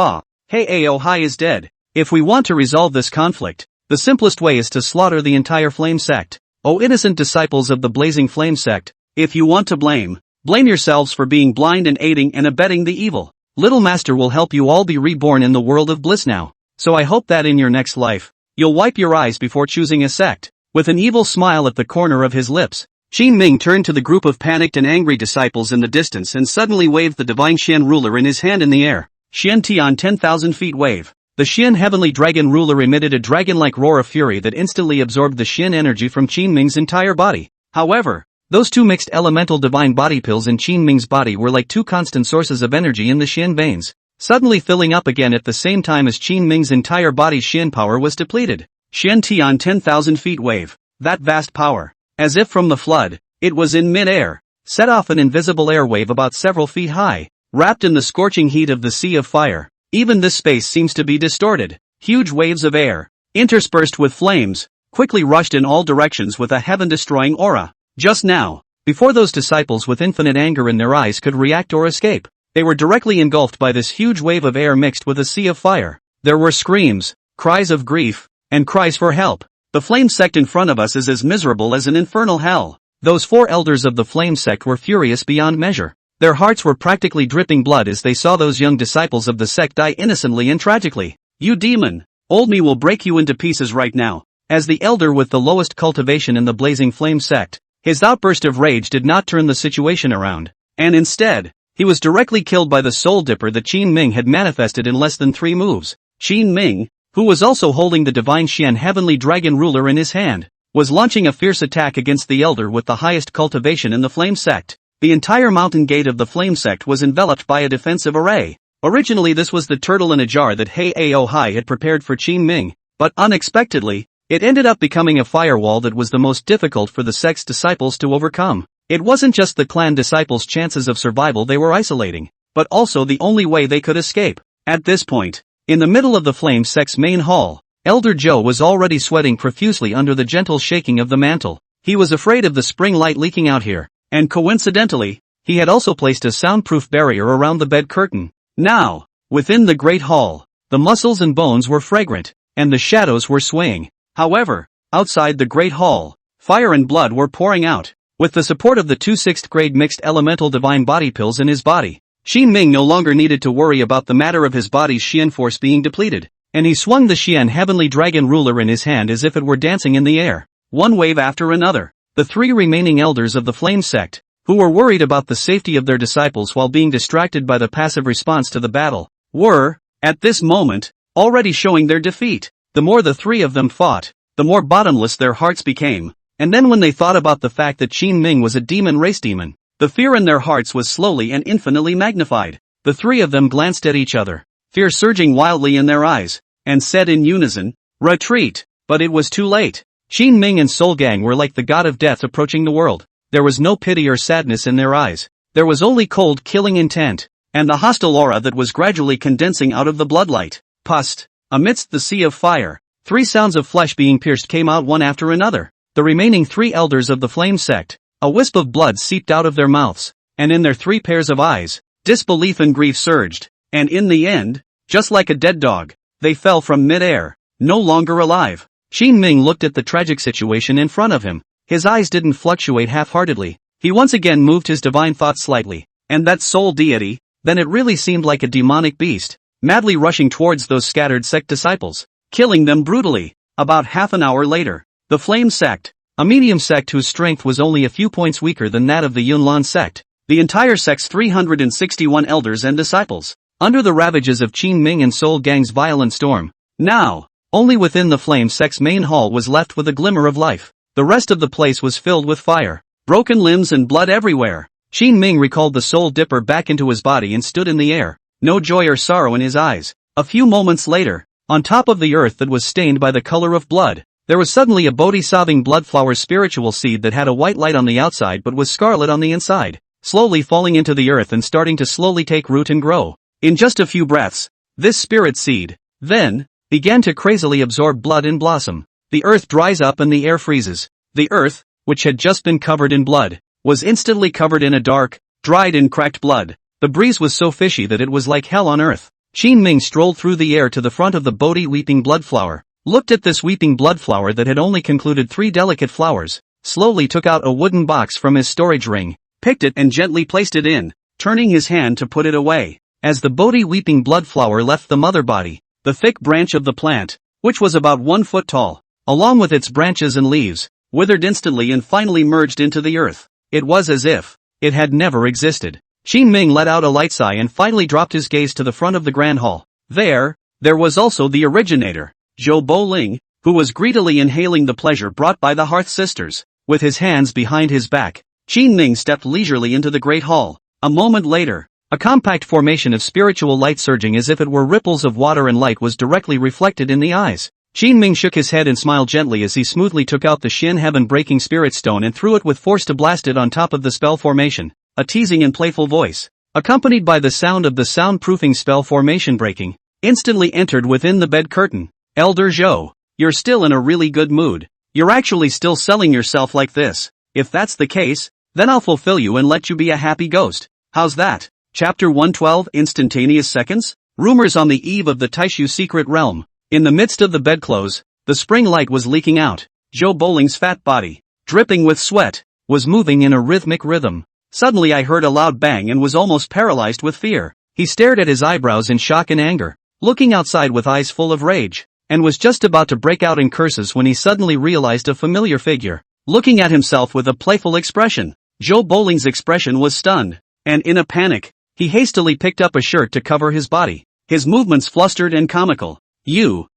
Hey Ao Hai is dead. If we want to resolve this conflict, the simplest way is to slaughter the entire Flame sect. O innocent disciples of the Blazing Flame sect, if you want to blame yourselves for being blind and aiding and abetting the evil. Little Master will help you all be reborn in the world of bliss now. So I hope that in your next life, you'll wipe your eyes before choosing a sect. With an evil smile at the corner of his lips, Qin Ming turned to the group of panicked and angry disciples in the distance and suddenly waved the divine Xian ruler in his hand in the air. Xian Tian 10,000 feet wave. The Xian heavenly dragon ruler emitted a dragon-like roar of fury that instantly absorbed the Xian energy from Qin Ming's entire body. However, those two mixed elemental divine body pills in Qin Ming's body were like two constant sources of energy in the Xian veins, suddenly filling up again at the same time as Qin Ming's entire body's Xian power was depleted. Xian Tian 10,000 feet wave. That vast power, as if from the flood, it was in mid-air, set off an invisible air wave about several feet high, wrapped in the scorching heat of the sea of fire. Even this space seems to be distorted. Huge waves of air, interspersed with flames, quickly rushed in all directions with a heaven-destroying aura. Just now, before those disciples with infinite anger in their eyes could react or escape, they were directly engulfed by this huge wave of air mixed with a sea of fire. There were screams, cries of grief, and cries for help. The Flame sect in front of us is as miserable as an infernal hell. Those four elders of the Flame sect were furious beyond measure. Their hearts were practically dripping blood as they saw those young disciples of the sect die innocently and tragically. You demon! Old me will break you into pieces right now. As the elder with the lowest cultivation in the Blazing Flame sect, his outburst of rage did not turn the situation around, and instead, he was directly killed by the Soul Dipper that Qin Ming had manifested in less than 3 moves. Qin Ming, who was also holding the divine Xian heavenly dragon ruler in his hand, was launching a fierce attack against the elder with the highest cultivation in the Flame sect. The entire mountain gate of the Flame sect was enveloped by a defensive array. Originally this was the turtle in a jar that Ao Hai had prepared for Qin Ming, but unexpectedly, it ended up becoming a firewall that was the most difficult for the sect's disciples to overcome. It wasn't just the clan disciples' chances of survival they were isolating, but also the only way they could escape. At this point, in the middle of the Flame sect's main hall, Elder Zhou was already sweating profusely under the gentle shaking of the mantle. He was afraid of the spring light leaking out here, and coincidentally, he had also placed a soundproof barrier around the bed curtain. Now, within the great hall, the muscles and bones were fragrant, and the shadows were swaying. However, outside the great hall, fire and blood were pouring out. With the support of the 2 6th grade mixed elemental divine body pills in his body, Qin Ming no longer needed to worry about the matter of his body's Xian force being depleted, and he swung the Xian heavenly dragon ruler in his hand as if it were dancing in the air. One wave after another, The 3 remaining elders of the Flame sect, who were worried about the safety of their disciples while being distracted by the passive response to the battle, were, at this moment, already showing their defeat. The more the 3 of them fought, the more bottomless their hearts became, and then when they thought about the fact that Qin Ming was a demon race demon, the fear in their hearts was slowly and infinitely magnified. The 3 of them glanced at each other, fear surging wildly in their eyes, and said in unison, "Retreat!" But it was too late. Qin Ming and Soul Gang were like the god of death approaching the world. There was no pity or sadness in their eyes. There was only cold killing intent, and the hostile aura that was gradually condensing out of the bloodlight. Pust. Amidst the sea of fire, 3 sounds of flesh being pierced came out one after another. The remaining 3 elders of the Flame sect, a wisp of blood seeped out of their mouths, and in their 3 pairs of eyes, disbelief and grief surged, and in the end, just like a dead dog, they fell from mid-air, no longer alive. Qin Ming looked at the tragic situation in front of him. His eyes didn't fluctuate half-heartedly. He once again moved his divine thoughts slightly, and that soul deity, then it really seemed like a demonic beast, madly rushing towards those scattered sect disciples, killing them brutally. About half an hour later, the Flame sect, a medium sect whose strength was only a few points weaker than that of the Yunlan sect, the entire sect's 361 elders and disciples, under the ravages of Qin Ming and Soul Gang's violent storm. Now, only within the Flame sect's main hall was left with a glimmer of life. The rest of the place was filled with fire, broken limbs and blood everywhere. Qin Ming recalled the soul dipper back into his body and stood in the air, no joy or sorrow in his eyes. A few moments later, on top of the earth that was stained by the color of blood, there was suddenly a bodhi-sobbing bloodflower spiritual seed that had a white light on the outside but was scarlet on the inside, slowly falling into the earth and starting to slowly take root and grow. In just a few breaths, this spirit seed, then, began to crazily absorb blood and blossom. The earth dries up and the air freezes. The earth, which had just been covered in blood, was instantly covered in a dark, dried and cracked blood. The breeze was so fishy that it was like hell on earth. Qin Ming strolled through the air to the front of the Bodhi weeping bloodflower, looked at this weeping bloodflower that had only concluded 3 delicate flowers, slowly took out a wooden box from his storage ring, picked it and gently placed it in, turning his hand to put it away. As the Bodhi weeping bloodflower left the mother body, the thick branch of the plant, which was about 1 foot tall, along with its branches and leaves, withered instantly and finally merged into the earth. It was as if it had never existed. Qin Ming let out a light sigh and finally dropped his gaze to the front of the grand hall. There was also the originator, Zhou Boling, who was greedily inhaling the pleasure brought by the Hearth sisters. With his hands behind his back, Qin Ming stepped leisurely into the great hall. A moment later, a compact formation of spiritual light surging as if it were ripples of water and light was directly reflected in the eyes. Qin Ming shook his head and smiled gently as he smoothly took out the Shin Heaven-breaking spirit stone and threw it with force to blast it on top of the spell formation. A teasing and playful voice, accompanied by the sound of the soundproofing spell formation breaking, instantly entered within the bed curtain. Elder Zhou, you're still in a really good mood. You're actually still selling yourself like this. If that's the case, then I'll fulfill you and let you be a happy ghost. How's that? Chapter 112 Instantaneous Seconds? Rumors on the eve of the Taishu secret realm. In the midst of the bedclothes, the spring light was leaking out. Zhou Boling's fat body, dripping with sweat, was moving in a rhythmic rhythm. Suddenly I heard a loud bang and was almost paralyzed with fear. He stared at his eyebrows in shock and anger, looking outside with eyes full of rage, and was just about to break out in curses when he suddenly realized a familiar figure, looking at himself with a playful expression. Zhou Boling's expression was stunned, and in a panic, he hastily picked up a shirt to cover his body, his movements flustered and comical. You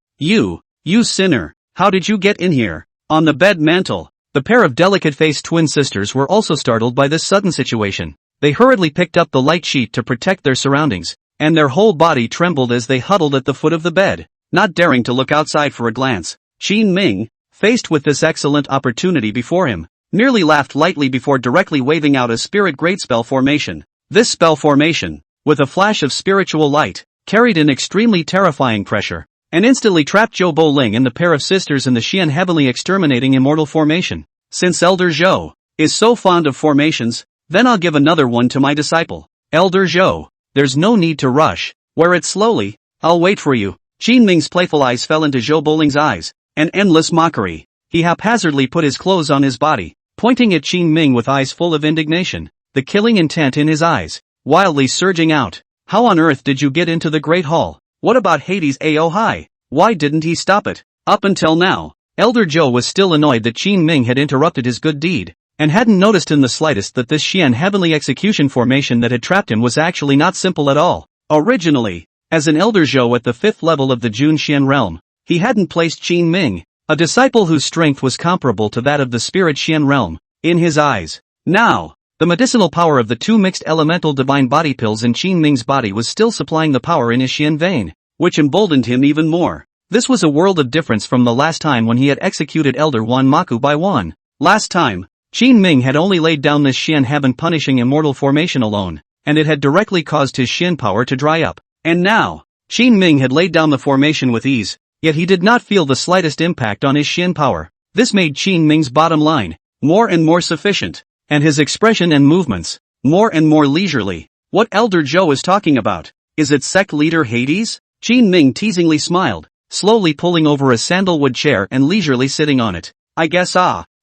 sinner, how did you get in here? On the bed mantel, the pair of delicate-faced twin sisters were also startled by this sudden situation. They hurriedly picked up the light sheet to protect their surroundings, and their whole body trembled as they huddled at the foot of the bed, not daring to look outside for a glance. Qin Ming, faced with this excellent opportunity before him, merely laughed lightly before directly waving out a spirit grade spell formation. This spell formation, with a flash of spiritual light, carried an extremely terrifying pressure, and instantly trapped Zhou Boling and the pair of sisters in the Xian heavenly exterminating immortal formation. Since Elder Zhou is so fond of formations, then I'll give another one to my disciple. Elder Zhou, there's no need to rush. Wear it slowly, I'll wait for you. Qin Ming's playful eyes fell into Zhou Boling's eyes, an endless mockery. He haphazardly put his clothes on his body, pointing at Qin Ming with eyes full of indignation, the killing intent in his eyes, wildly surging out. How on earth did you get into the Great Hall? What about Hades' AO High? Why didn't he stop it? Up until now, Elder Zhou was still annoyed that Qin Ming had interrupted his good deed, and hadn't noticed in the slightest that this Xian heavenly execution formation that had trapped him was actually not simple at all. Originally, as an Elder Zhou at the 5th level of the Jun Xian realm, he hadn't placed Qin Ming, a disciple whose strength was comparable to that of the Spirit Xian realm, in his eyes. Now, the medicinal power of the 2 mixed elemental divine body pills in Qin Ming's body was still supplying the power in his Xian vein, which emboldened him even more. This was a world of difference from the last time when he had executed Elder Wan Maku by one. Last time, Qin Ming had only laid down this Xian heaven punishing immortal formation alone, and it had directly caused his Xian power to dry up. And now, Qin Ming had laid down the formation with ease, yet he did not feel the slightest impact on his Xian power. This made Qin Ming's bottom line more and more sufficient, and his expression and movements more and more leisurely. What Elder Zhou is talking about? Is it sect leader Hades? Qin Ming teasingly smiled, slowly pulling over a sandalwood chair and leisurely sitting on it. I guess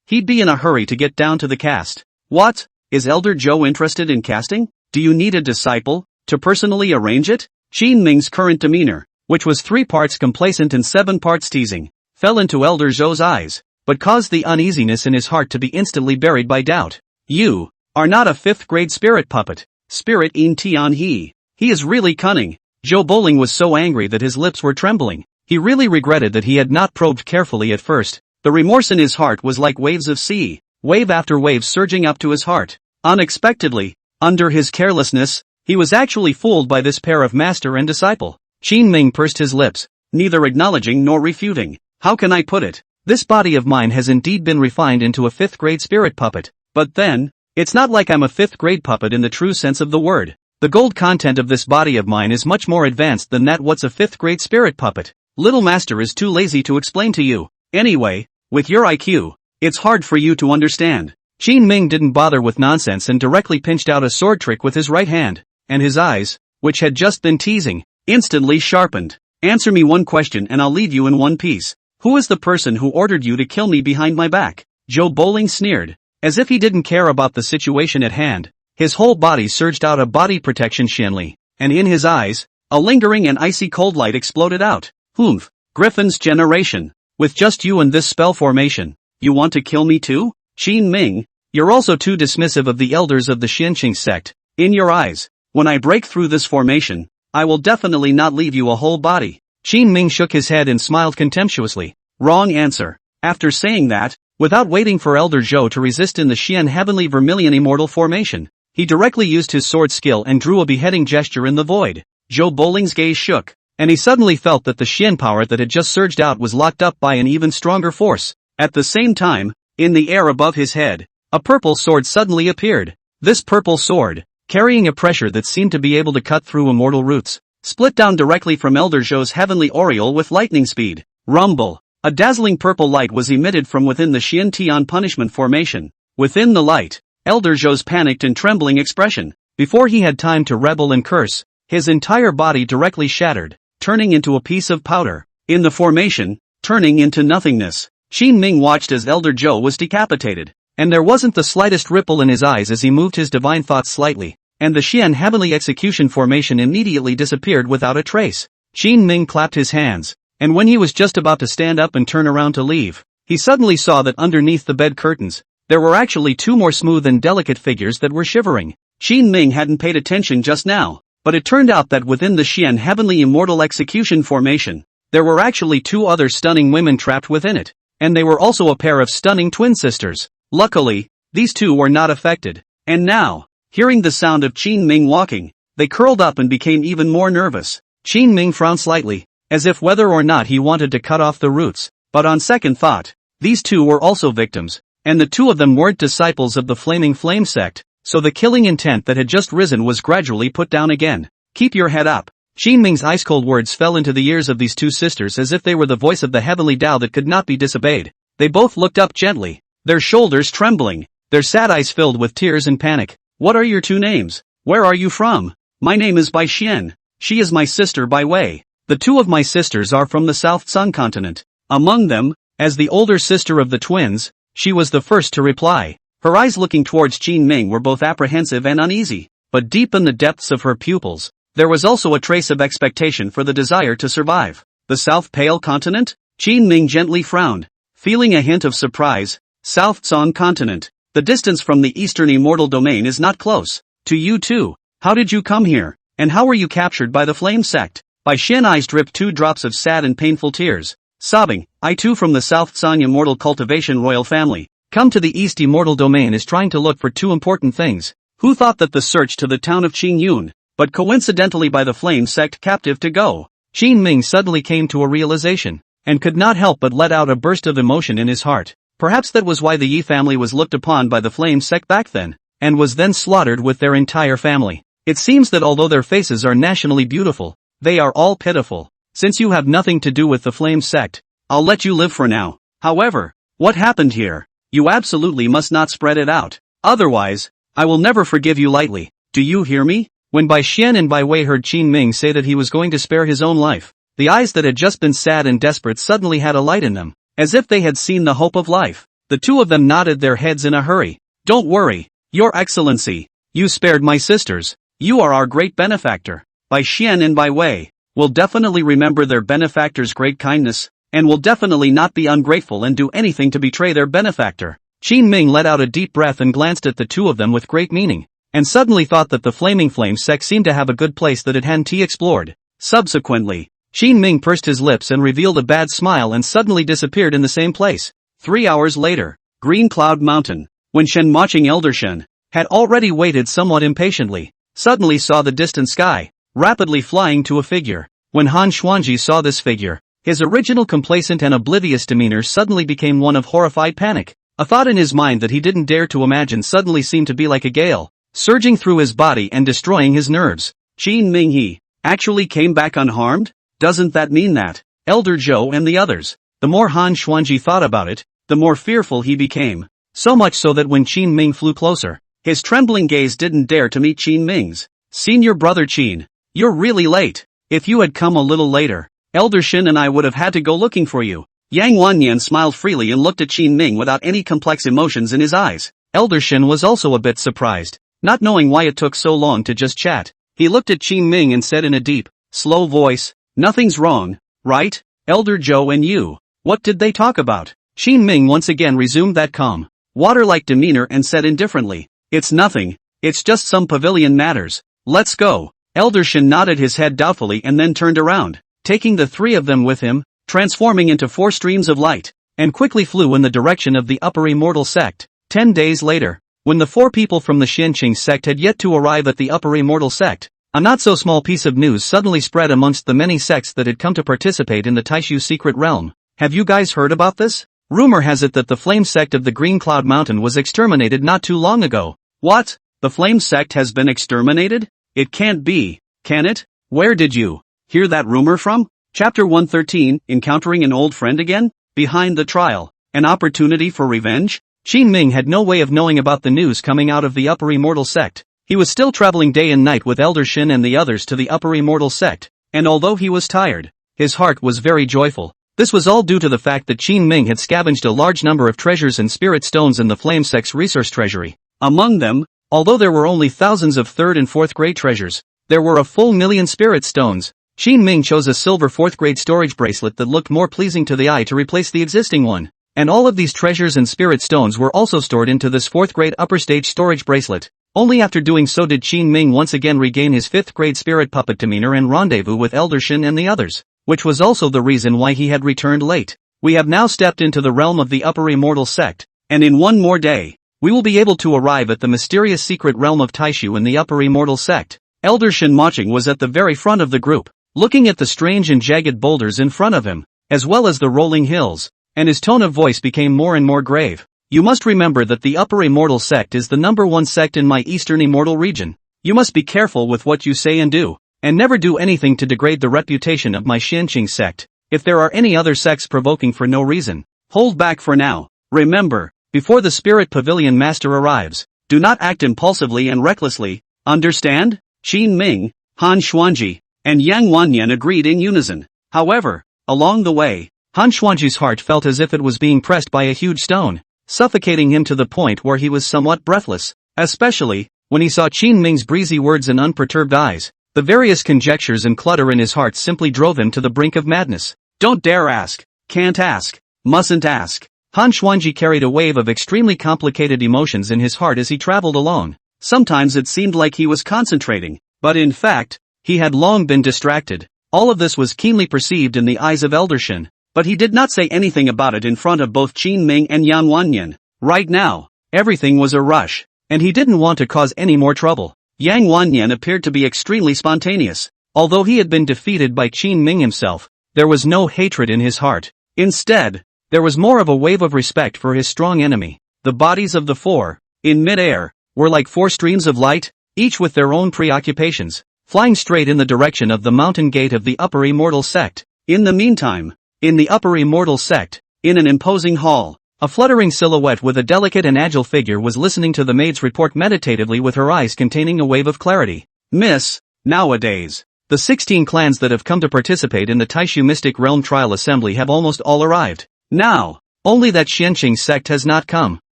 he'd be in a hurry to get down to the cast. What? Is Elder Zhou interested in casting? Do you need a disciple to personally arrange it? Qin Ming's current demeanor, which was 3 parts complacent and 7 parts teasing, fell into Elder Zhou's eyes, but caused the uneasiness in his heart to be instantly buried by doubt. You are not a 5th grade spirit puppet. Spirit in Tian He. He is really cunning. Zhou Bowling was so angry that his lips were trembling. He really regretted that he had not probed carefully at first. The remorse in his heart was like waves of sea, wave after wave surging up to his heart. Unexpectedly, under his carelessness, he was actually fooled by this pair of master and disciple. Qin Ming pursed his lips, neither acknowledging nor refuting. How can I put it? This body of mine has indeed been refined into a 5th grade spirit puppet. But then, it's not like I'm a 5th grade puppet in the true sense of the word. The gold content of this body of mine is much more advanced than that. What's a 5th grade spirit puppet? Little master is too lazy to explain to you. Anyway, with your IQ, it's hard for you to understand. Qin Ming didn't bother with nonsense and directly pinched out a sword trick with his right hand, and his eyes, which had just been teasing, instantly sharpened. Answer me one question and I'll leave you in one piece. Who is the person who ordered you to kill me behind my back? Zhou Bowling sneered. As if he didn't care about the situation at hand, his whole body surged out a body protection Xianli, and in his eyes, a lingering and icy cold light exploded out. Humph, Griffin's generation. With just you and this spell formation, you want to kill me too? Qin Ming, you're also too dismissive of the elders of the Xianqing sect. In your eyes, when I break through this formation, I will definitely not leave you a whole body. Qin Ming shook his head and smiled contemptuously. Wrong answer. After saying that, without waiting for Elder Zhou to resist in the Xian heavenly vermilion immortal formation, he directly used his sword skill and drew a beheading gesture in the void. Zhou Bowling's gaze shook, and he suddenly felt that the Xian power that had just surged out was locked up by an even stronger force. At the same time, in the air above his head, a purple sword suddenly appeared. This purple sword, carrying a pressure that seemed to be able to cut through immortal roots, split down directly from Elder Zhou's heavenly aureole with lightning speed. Rumble. A dazzling purple light was emitted from within the Xian Tian punishment formation. Within the light, Elder Zhou's panicked and trembling expression. Before he had time to rebel and curse, his entire body directly shattered, turning into a piece of powder. In the formation, turning into nothingness. Qin Ming watched as Elder Zhou was decapitated, and there wasn't the slightest ripple in his eyes as he moved his divine thoughts slightly, and the Xian heavenly execution formation immediately disappeared without a trace. Qin Ming clapped his hands, and when he was just about to stand up and turn around to leave, he suddenly saw that underneath the bed curtains, there were actually 2 more smooth and delicate figures that were shivering. Qin Ming hadn't paid attention just now, but it turned out that within the Xian heavenly immortal execution formation, there were actually 2 other stunning women trapped within it, and they were also a pair of stunning twin sisters. Luckily, these 2 were not affected, and now, hearing the sound of Qin Ming walking, they curled up and became even more nervous. Qin Ming frowned slightly, as if whether or not he wanted to cut off the roots, but on second thought, these 2 were also victims, and the 2 of them weren't disciples of the Flaming Flame sect, so the killing intent that had just risen was gradually put down again. Keep your head up. Qin Ming's ice-cold words fell into the ears of these 2 sisters as if they were the voice of the heavenly Tao that could not be disobeyed. They both looked up gently, their shoulders trembling, their sad eyes filled with tears and panic. What are your 2 names? Where are you from? My name is Bai Xian. She is my sister Bai Wei. The 2 of my sisters are from the South Sun continent. Among them, as the older sister of the twins, she was the first to reply. Her eyes looking towards Qin Ming were both apprehensive and uneasy, but deep in the depths of her pupils, there was also a trace of expectation for the desire to survive. The South Pale continent? Qin Ming gently frowned, Feeling a hint of surprise, South Tsong continent. The distance from the eastern immortal domain is not close. To you too. How did you come here? And how were you captured by the flame sect? By Shin eyes dripped 2 drops of sad and painful tears. Sobbing, I too from the South Tsong immortal cultivation royal family. Come to the east immortal domain is trying to look for 2 important things. Who thought that the search to the town of Qingyun, but coincidentally by the flame sect captive to go? Qin Ming suddenly came to a realization, and could not help but let out a burst of emotion in his heart. Perhaps that was why the Yi family was looked upon by the flame sect back then, and was then slaughtered with their entire family. It seems that although their faces are nationally beautiful, they are all pitiful. Since you have nothing to do with the flame sect, I'll let you live for now. However, what happened here? You absolutely must not spread it out. Otherwise, I will never forgive you lightly. Do you hear me? When Bai Xian and Bai Wei heard Qin Ming say that he was going to spare his own life, the eyes that had just been sad and desperate suddenly had a light in them, as if they had seen the hope of life. The 2 of them nodded their heads in a hurry. Don't worry, Your Excellency. You spared my sisters. You are our great benefactor. Bai Xian and Bai Wei will definitely remember their benefactor's great kindness, and will definitely not be ungrateful and do anything to betray their benefactor. Qin Ming let out a deep breath and glanced at the 2 of them with great meaning, and suddenly thought that the flaming flame sect seemed to have a good place that it hadn't explored. Subsequently, Qin Ming pursed his lips and revealed a bad smile and suddenly disappeared in the same place. 3 hours later, Green Cloud Mountain, when Shen Maching Elder Shen had already waited somewhat impatiently, suddenly saw the distant sky, rapidly flying to a figure. When Han Xuanji saw this figure, his original complacent and oblivious demeanor suddenly became one of horrified panic. A thought in his mind that he didn't dare to imagine suddenly seemed to be like a gale, surging through his body and destroying his nerves. Qin Ming he actually came back unharmed? Doesn't that mean that Elder Zhou and the others? The more Han Xuanji thought about it, the more fearful he became. So much so that when Qin Ming flew closer, his trembling gaze didn't dare to meet Qin Ming's. Senior brother Qin, you're really late. If you had come a little later, Elder Shin and I would have had to go looking for you. Yang Wanyan smiled freely and looked at Qin Ming without any complex emotions in his eyes. Elder Shin was also a bit surprised, not knowing why it took so long to just chat. He looked at Qin Ming and said in a deep, slow voice, nothing's wrong, right? Elder Zhou and you, what did they talk about? Qin Ming once again resumed that calm, water-like demeanor and said indifferently, it's nothing, it's just some pavilion matters. Let's go. Elder Shin nodded his head doubtfully and then turned around, taking the 3 of them with him, transforming into 4 streams of light, and quickly flew in the direction of the upper immortal sect. 10 days later, when the 4 people from the Xianqing sect had yet to arrive at the upper immortal sect, a not-so-small piece of news suddenly spread amongst the many sects that had come to participate in the Taishu secret realm. Have you guys heard about this? Rumor has it that the flame sect of the Green Cloud Mountain was exterminated not too long ago. What? The flame sect has been exterminated? It can't be, can it? Where did you hear that rumor from? Chapter 113, Encountering an Old Friend Again? Behind the Trial, an Opportunity for Revenge? Qin Ming had no way of knowing about the news coming out of the upper immortal sect. He was still traveling day and night with Elder Shin and the others to the upper immortal sect, and although he was tired, his heart was very joyful. This was all due to the fact that Qin Ming had scavenged a large number of treasures and spirit stones in the flame sect's resource treasury. Among them, although there were only thousands of 3rd and 4th grade treasures, there were a full million spirit stones. Qin Ming chose a silver 4th grade storage bracelet that looked more pleasing to the eye to replace the existing one, and all of these treasures and spirit stones were also stored into this 4th grade upper stage storage bracelet. Only after doing so did Qin Ming once again regain his 5th grade spirit puppet demeanor and rendezvous with Elder Shin and the others, which was also the reason why he had returned late. We have now stepped into the realm of the upper immortal sect, and in one more day, we will be able to arrive at the mysterious secret realm of Taishu in the upper immortal sect. Elder Shin Maching was at the very front of the group, looking at the strange and jagged boulders in front of him, as well as the rolling hills, and his tone of voice became more and more grave. You must remember that the upper immortal sect is the #1 sect in my eastern immortal region. You must be careful with what you say and do, and never do anything to degrade the reputation of my Xianqing sect. If there are any other sects provoking for no reason, hold back for now. Remember, before the spirit pavilion master arrives, do not act impulsively and recklessly, understand? Qin Ming, Han Xuanji, and Yang Wanyan agreed in unison. However, along the way, Han Xuanji's heart felt as if it was being pressed by a huge stone, suffocating him to the point where he was somewhat breathless, especially when he saw Qin Ming's breezy words and unperturbed eyes. The various conjectures and clutter in his heart simply drove him to the brink of madness. Don't dare ask, can't ask, mustn't ask. Han Xuanji carried a wave of extremely complicated emotions in his heart as he traveled along. Sometimes it seemed like he was concentrating, but in fact, he had long been distracted. All of this was keenly perceived in the eyes of Elder Shin, but he did not say anything about it in front of both Qin Ming and Yan Wanyan. Right now, everything was a rush, and he didn't want to cause any more trouble. Yang Wanyan appeared to be extremely spontaneous. Although he had been defeated by Qin Ming himself, there was no hatred in his heart. Instead, there was more of a wave of respect for his strong enemy. The bodies of the four, in mid-air, were like four streams of light, each with their own preoccupations, flying straight in the direction of the mountain gate of the Upper Immortal sect. In the meantime, in the Upper Immortal sect, in an imposing hall, a fluttering silhouette with a delicate and agile figure was listening to the maid's report meditatively with her eyes containing a wave of clarity. Miss, nowadays, the 16 clans that have come to participate in the Taishu Mystic Realm Trial Assembly have almost all arrived. Now, only that Xianqing sect has not come.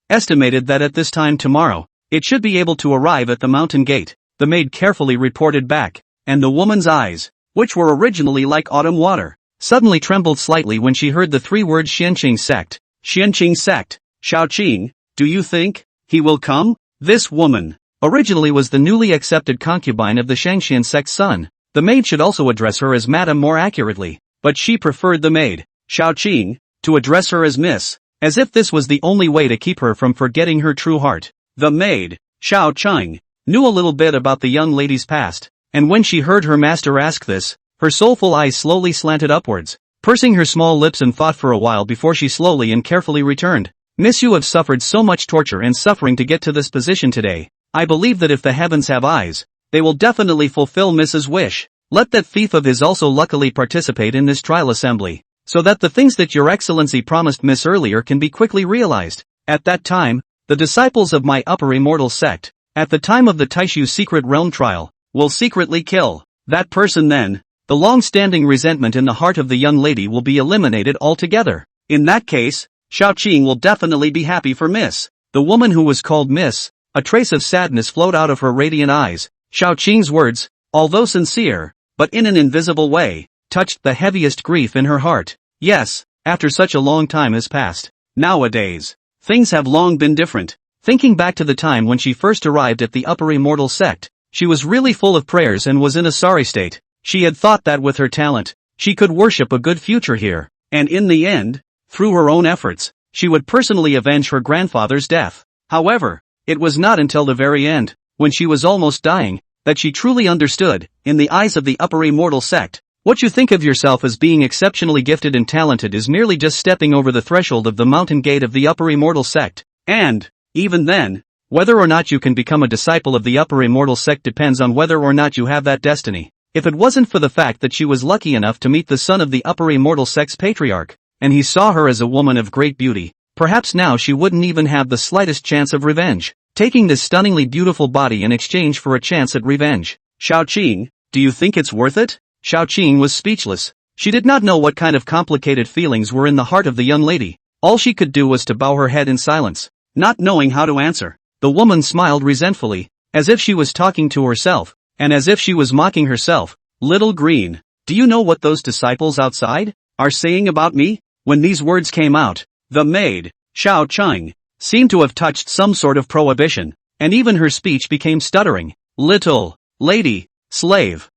Estimated that at this time tomorrow, it should be able to arrive at the mountain gate, the maid carefully reported back, and the woman's eyes, which were originally like autumn water, suddenly trembled slightly when she heard the three words Xianqing sect. Xianqing sect, Shaoqing, do you think he will come? This woman, originally was the newly accepted concubine of the Shangxian sect's son. The maid should also address her as madam more accurately, but she preferred the maid, Shaoqing, to address her as miss, as if this was the only way to keep her from forgetting her true heart. The maid, Shaoqing, knew a little bit about the young lady's past, and when she heard her master ask this, her soulful eyes slowly slanted upwards, pursing her small lips and thought for a while before she slowly and carefully returned. Miss, you have suffered so much torture and suffering to get to this position today. I believe that if the heavens have eyes, they will definitely fulfill Mrs. wish. Let that thief of his also luckily participate in this trial assembly, so that the things that your excellency promised Miss earlier can be quickly realized. At that time, the disciples of my Upper Immortal sect, at the time of the Taishu Secret Realm trial, will secretly kill that person. Then, the long-standing resentment in the heart of the young lady will be eliminated altogether. In that case, Shaoqing will definitely be happy for Miss. The woman who was called Miss, a trace of sadness flowed out of her radiant eyes. Shaoqing's words, although sincere, but in an invisible way, touched the heaviest grief in her heart. Yes, after such a long time has passed. Nowadays, things have long been different. Thinking back to the time when she first arrived at the Upper Immortal sect, she was really full of prayers and was in a sorry state. She had thought that with her talent, she could worship a good future here, and in the end, through her own efforts, she would personally avenge her grandfather's death. However, it was not until the very end, when she was almost dying, that she truly understood, in the eyes of the Upper Immortal sect, what you think of yourself as being exceptionally gifted and talented is merely just stepping over the threshold of the mountain gate of the Upper Immortal sect. And, even then, whether or not you can become a disciple of the Upper Immortal sect depends on whether or not you have that destiny. If it wasn't for the fact that she was lucky enough to meet the son of the Upper Immortal sect's patriarch, and he saw her as a woman of great beauty, perhaps now she wouldn't even have the slightest chance of revenge, taking this stunningly beautiful body in exchange for a chance at revenge. Shaoqing, do you think it's worth it? Shaoqing was speechless. She did not know what kind of complicated feelings were in the heart of the young lady. All she could do was to bow her head in silence, not knowing how to answer. The woman smiled resentfully, as if she was talking to herself, and as if she was mocking herself. Little Green, do you know what those disciples outside are saying about me? When these words came out, the maid, Shaoqing, seemed to have touched some sort of prohibition, and even her speech became stuttering. Little lady, slave,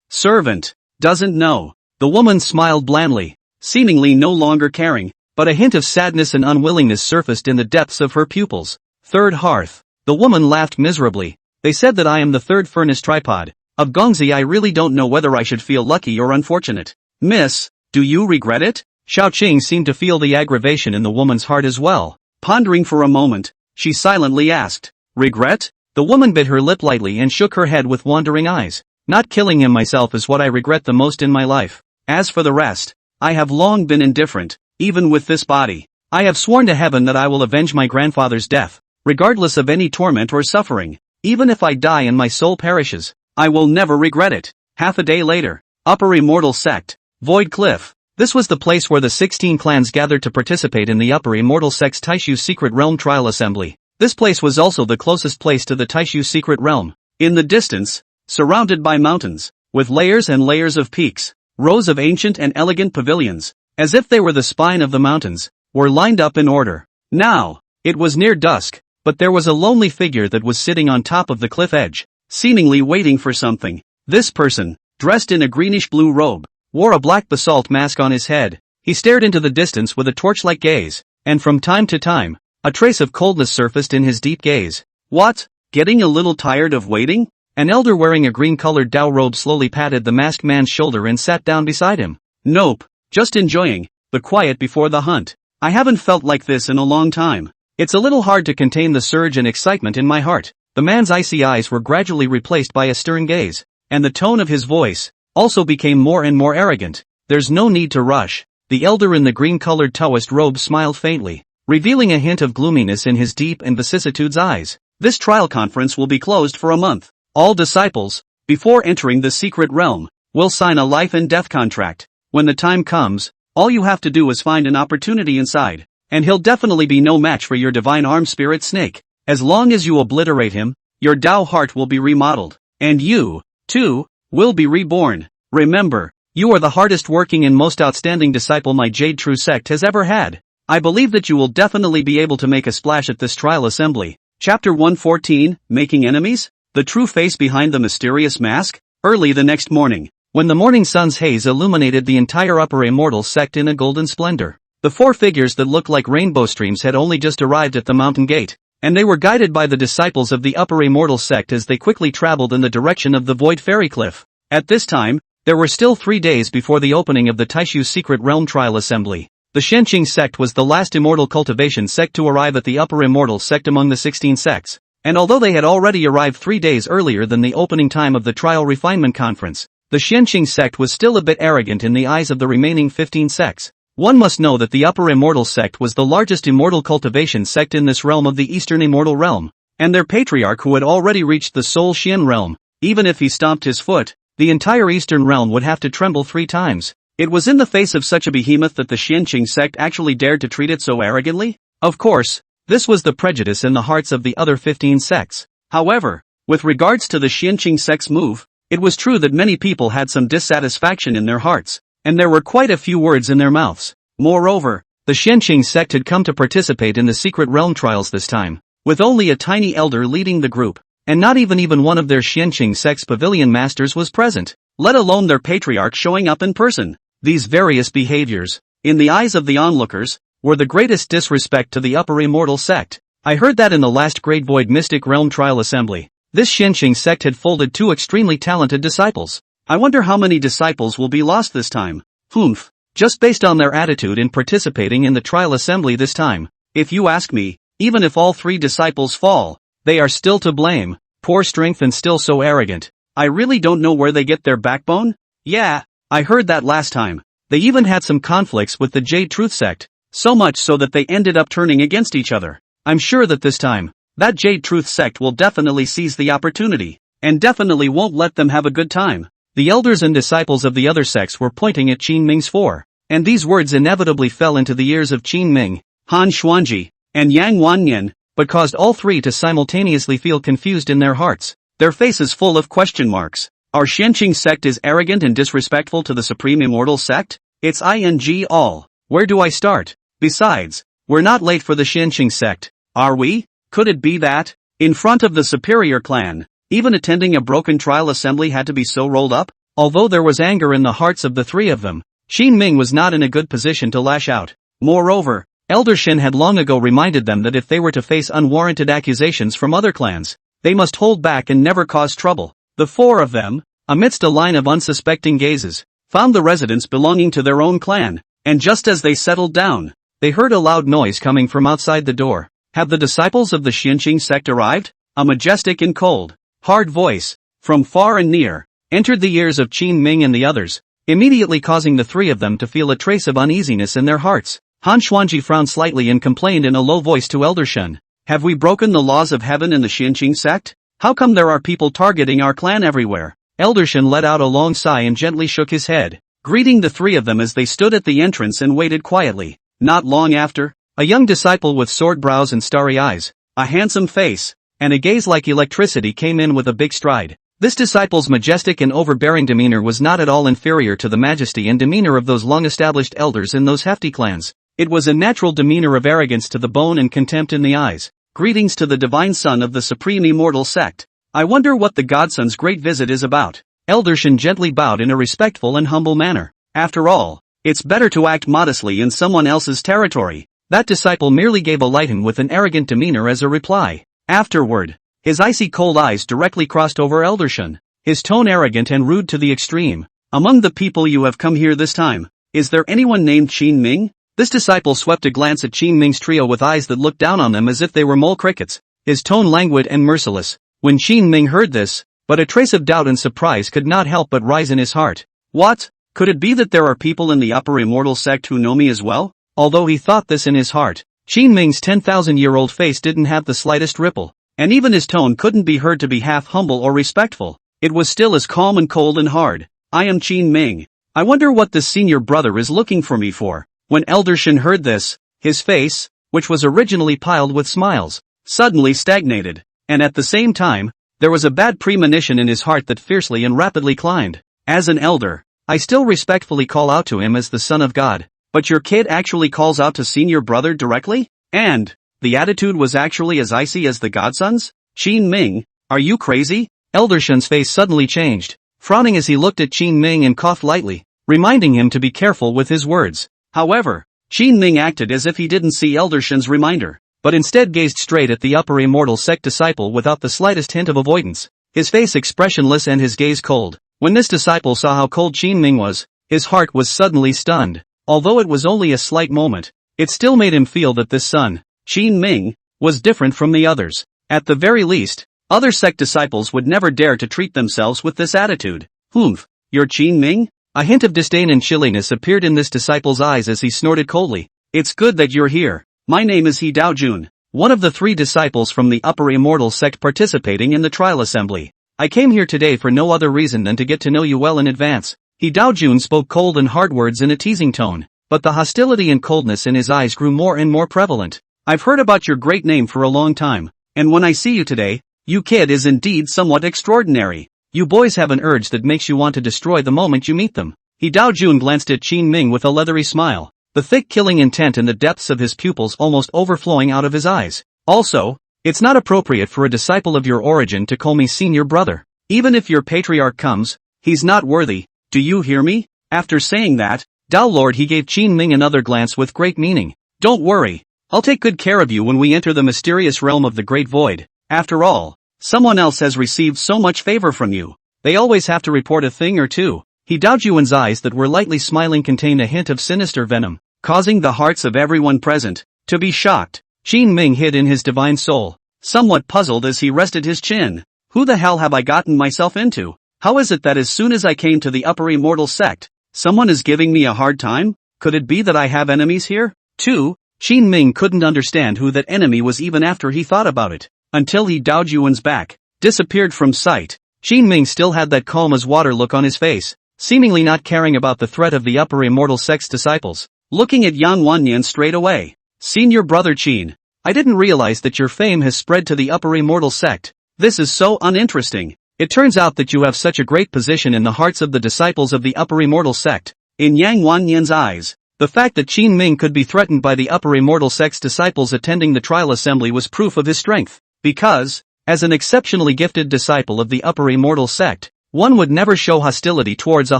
servant, doesn't know. The woman smiled blandly, seemingly no longer caring, but a hint of sadness and unwillingness surfaced in the depths of her pupils. Third hearth. The woman laughed miserably. They said that I am the third furnace tripod of Gongzi. I really don't know whether I should feel lucky or unfortunate. Miss, do you regret it? Shaoqing seemed to feel the aggravation in the woman's heart as well. Pondering for a moment, she silently asked, regret? The woman bit her lip lightly and shook her head with wandering eyes. Not killing him myself is what I regret the most in my life. As for the rest, I have long been indifferent. Even with this body, I have sworn to heaven that I will avenge my grandfather's death, regardless of any torment or suffering. Even if I die and my soul perishes, I will never regret it. Half a day later, Upper Immortal Sect, Void Cliff. This was the place where the 16 clans gathered to participate in the Upper Immortal Sect's Taishu Secret Realm Trial Assembly. This place was also the closest place to the Taishu Secret Realm. In the distance, surrounded by mountains, with layers and layers of peaks, rows of ancient and elegant pavilions, as if they were the spine of the mountains, were lined up in order. Now, it was near dusk, but there was a lonely figure that was sitting on top of the cliff edge, seemingly waiting for something. This person, dressed in a greenish-blue robe, wore a black basalt mask on his head. He stared into the distance with a torch-like gaze, and from time to time, a trace of coldness surfaced in his deep gaze. What? Getting a little tired of waiting? An elder wearing a green-colored Dao robe slowly patted the masked man's shoulder and sat down beside him. Nope, just enjoying the quiet before the hunt. I haven't felt like this in a long time. It's a little hard to contain the surge and excitement in my heart. The man's icy eyes were gradually replaced by a stern gaze, and the tone of his voice also became more and more arrogant. There's no need to rush. The elder in the green-colored Taoist robe smiled faintly, revealing a hint of gloominess in his deep and vicissitudes eyes. This trial conference will be closed for a month. All disciples, before entering the secret realm, will sign a life and death contract. When the time comes, all you have to do is find an opportunity inside, and he'll definitely be no match for your divine arm spirit snake. As long as you obliterate him, your Tao heart will be remodeled, and you, too, will be reborn. Remember, you are the hardest working and most outstanding disciple my Jade True sect has ever had. I believe that you will definitely be able to make a splash at this trial assembly. Chapter 114, Making Enemies? The true face behind the mysterious mask? Early the next morning, when the morning sun's haze illuminated the entire upper Immortal sect in a golden splendor, the four figures that looked like rainbow streams had only just arrived at the mountain gate, and they were guided by the disciples of the upper Immortal sect as they quickly traveled in the direction of the Void Fairy Cliff. At this time, there were still 3 days before the opening of the Taishu Secret Realm Trial Assembly. The Shenqing sect was the last Immortal cultivation sect to arrive at the upper Immortal sect among the 16 sects, and although they had already arrived 3 days earlier than the opening time of the Trial Refinement Conference, the Shenqing sect was still a bit arrogant in the eyes of the remaining 15 sects. One must know that the upper Immortal sect was the largest Immortal cultivation sect in this realm of the Eastern Immortal realm, and their patriarch who had already reached the Soul Xian realm. Even if he stomped his foot, the entire Eastern realm would have to tremble 3 times. It was in the face of such a behemoth that the Shenqing sect actually dared to treat it so arrogantly? Of course, this was the prejudice in the hearts of the other 15 sects. However, with regards to the Shenqing sect's move, it was true that many people had some dissatisfaction in their hearts, and there were quite a few words in their mouths. Moreover, the Shenqing sect had come to participate in the secret realm trials this time, with only a tiny elder leading the group, and not even one of their Shenqing sect's pavilion masters was present, let alone their patriarch showing up in person. These various behaviors, in the eyes of the onlookers, were the greatest disrespect to the upper Immortal sect. I heard that in the last Great Void Mystic Realm Trial Assembly, this Shenqing sect had folded 2 extremely talented disciples. I wonder how many disciples will be lost this time. Humph. Just based on their attitude in participating in the trial assembly this time, if you ask me, even if all 3 disciples fall, they are still to blame. Poor strength and still so arrogant. I really don't know where they get their backbone. Yeah, I heard that last time. They even had some conflicts with the Jade Truth sect, so much so that they ended up turning against each other. I'm sure that this time, that Jade Truth sect will definitely seize the opportunity, and definitely won't let them have a good time. The elders and disciples of the other sects were pointing at Qin Ming's 4, and these words inevitably fell into the ears of Qin Ming, Han Xuanji, and Yang Wannian, but caused all 3 to simultaneously feel confused in their hearts, their faces full of question marks. Our Shenqing sect is arrogant and disrespectful to the Supreme Immortal sect? It's ing all. Where do I start? Besides, we're not late for the Shenqing sect, are we? Could it be that, in front of the superior clan, even attending a broken trial assembly had to be so rolled up? Although there was anger in the hearts of the 3 of them, Qin Ming was not in a good position to lash out. Moreover, Elder Shen had long ago reminded them that if they were to face unwarranted accusations from other clans, they must hold back and never cause trouble. The 4 of them, amidst a line of unsuspecting gazes, found the residents belonging to their own clan, and just as they settled down, they heard a loud noise coming from outside the door. Have the disciples of the Shenqing sect arrived? A majestic and cold, hard voice, from far and near, entered the ears of Qin Ming and the others, immediately causing the 3 of them to feel a trace of uneasiness in their hearts. Han Xuanji frowned slightly and complained in a low voice to Elder Shen. Have we broken the laws of heaven in the Shenqing sect? How come there are people targeting our clan everywhere? Elder Shen let out a long sigh and gently shook his head, greeting the 3 of them as they stood at the entrance and waited quietly. Not long after, a young disciple with sword brows and starry eyes, a handsome face, and a gaze like electricity came in with a big stride. This disciple's majestic and overbearing demeanor was not at all inferior to the majesty and demeanor of those long-established elders in those hefty clans. It was a natural demeanor of arrogance to the bone and contempt in the eyes. Greetings to the divine son of the supreme immortal sect. I wonder what the godson's great visit is about. Eldershin gently bowed in a respectful and humble manner. After all, it's better to act modestly in someone else's territory. That disciple merely gave a lighten with an arrogant demeanor as a reply. Afterward, his icy cold eyes directly crossed over Eldershin, his tone arrogant and rude to the extreme. Among the people you have come here this time, is there anyone named Qin Ming? This disciple swept a glance at Qin Ming's trio with eyes that looked down on them as if they were mole crickets, his tone languid and merciless. When Qin Ming heard this, but a trace of doubt and surprise could not help but rise in his heart. What? Could it be that there are people in the upper immortal sect who know me as well? Although he thought this in his heart, Qin Ming's 10,000-year-old face didn't have the slightest ripple, and even his tone couldn't be heard to be half humble or respectful. It was still as calm and cold and hard. I am Qin Ming. I wonder what this senior brother is looking for me for. When Eldershin heard this, his face, which was originally piled with smiles, suddenly stagnated, and at the same time, there was a bad premonition in his heart that fiercely and rapidly climbed. As an elder, I still respectfully call out to him as the son of God, but your kid actually calls out to senior brother directly? And the attitude was actually as icy as the godson's? Qin Ming, are you crazy? Eldershin's face suddenly changed, frowning as he looked at Qin Ming and coughed lightly, reminding him to be careful with his words. However, Qin Ming acted as if he didn't see Eldershin's reminder, but instead gazed straight at the upper immortal sect disciple without the slightest hint of avoidance, his face expressionless and his gaze cold. When this disciple saw how cold Qin Ming was, his heart was suddenly stunned. Although it was only a slight moment, it still made him feel that this son, Qin Ming, was different from the others. At the very least, other sect disciples would never dare to treat themselves with this attitude. Humph, you're Qin Ming? A hint of disdain and chilliness appeared in this disciple's eyes as he snorted coldly. It's good that you're here. My name is He Daojun, one of the 3 disciples from the upper immortal sect participating in the trial assembly. I came here today for no other reason than to get to know you well in advance. He Daojun spoke cold and hard words in a teasing tone, but the hostility and coldness in his eyes grew more and more prevalent. I've heard about your great name for a long time, and when I see you today, you kid is indeed somewhat extraordinary. You boys have an urge that makes you want to destroy the moment you meet them. He Daojun glanced at Qin Ming with a leathery smile, the thick killing intent in the depths of his pupils almost overflowing out of his eyes. Also, it's not appropriate for a disciple of your origin to call me senior brother. Even if your patriarch comes, he's not worthy. Do you hear me? After saying that, Dao Lord, he gave Qin Ming another glance with great meaning. Don't worry, I'll take good care of you when we enter the mysterious realm of the Great Void. After all, someone else has received so much favor from you. They always have to report a thing or two. He Daojuan's eyes that were lightly smiling contained a hint of sinister venom, causing the hearts of everyone present to be shocked. Qin Ming hid in his divine soul, somewhat puzzled as he rested his chin. Who the hell have I gotten myself into? How is it that as soon as I came to the upper immortal sect, someone is giving me a hard time? Could it be that I have enemies here? Too, Qin Ming couldn't understand who that enemy was even after he thought about it, until He Daojuan's back disappeared from sight. Qin Ming still had that calm as water look on his face, seemingly not caring about the threat of the upper immortal sect's disciples. Looking at Yang Wanyan straight away. Senior brother Qin, I didn't realize that your fame has spread to the upper immortal sect. This is so uninteresting. It turns out that you have such a great position in the hearts of the disciples of the upper immortal sect. In Yang Wanyan's eyes, the fact that Qin Ming could be threatened by the upper immortal sect's disciples attending the trial assembly was proof of his strength. Because, as an exceptionally gifted disciple of the upper immortal sect, one would never show hostility towards a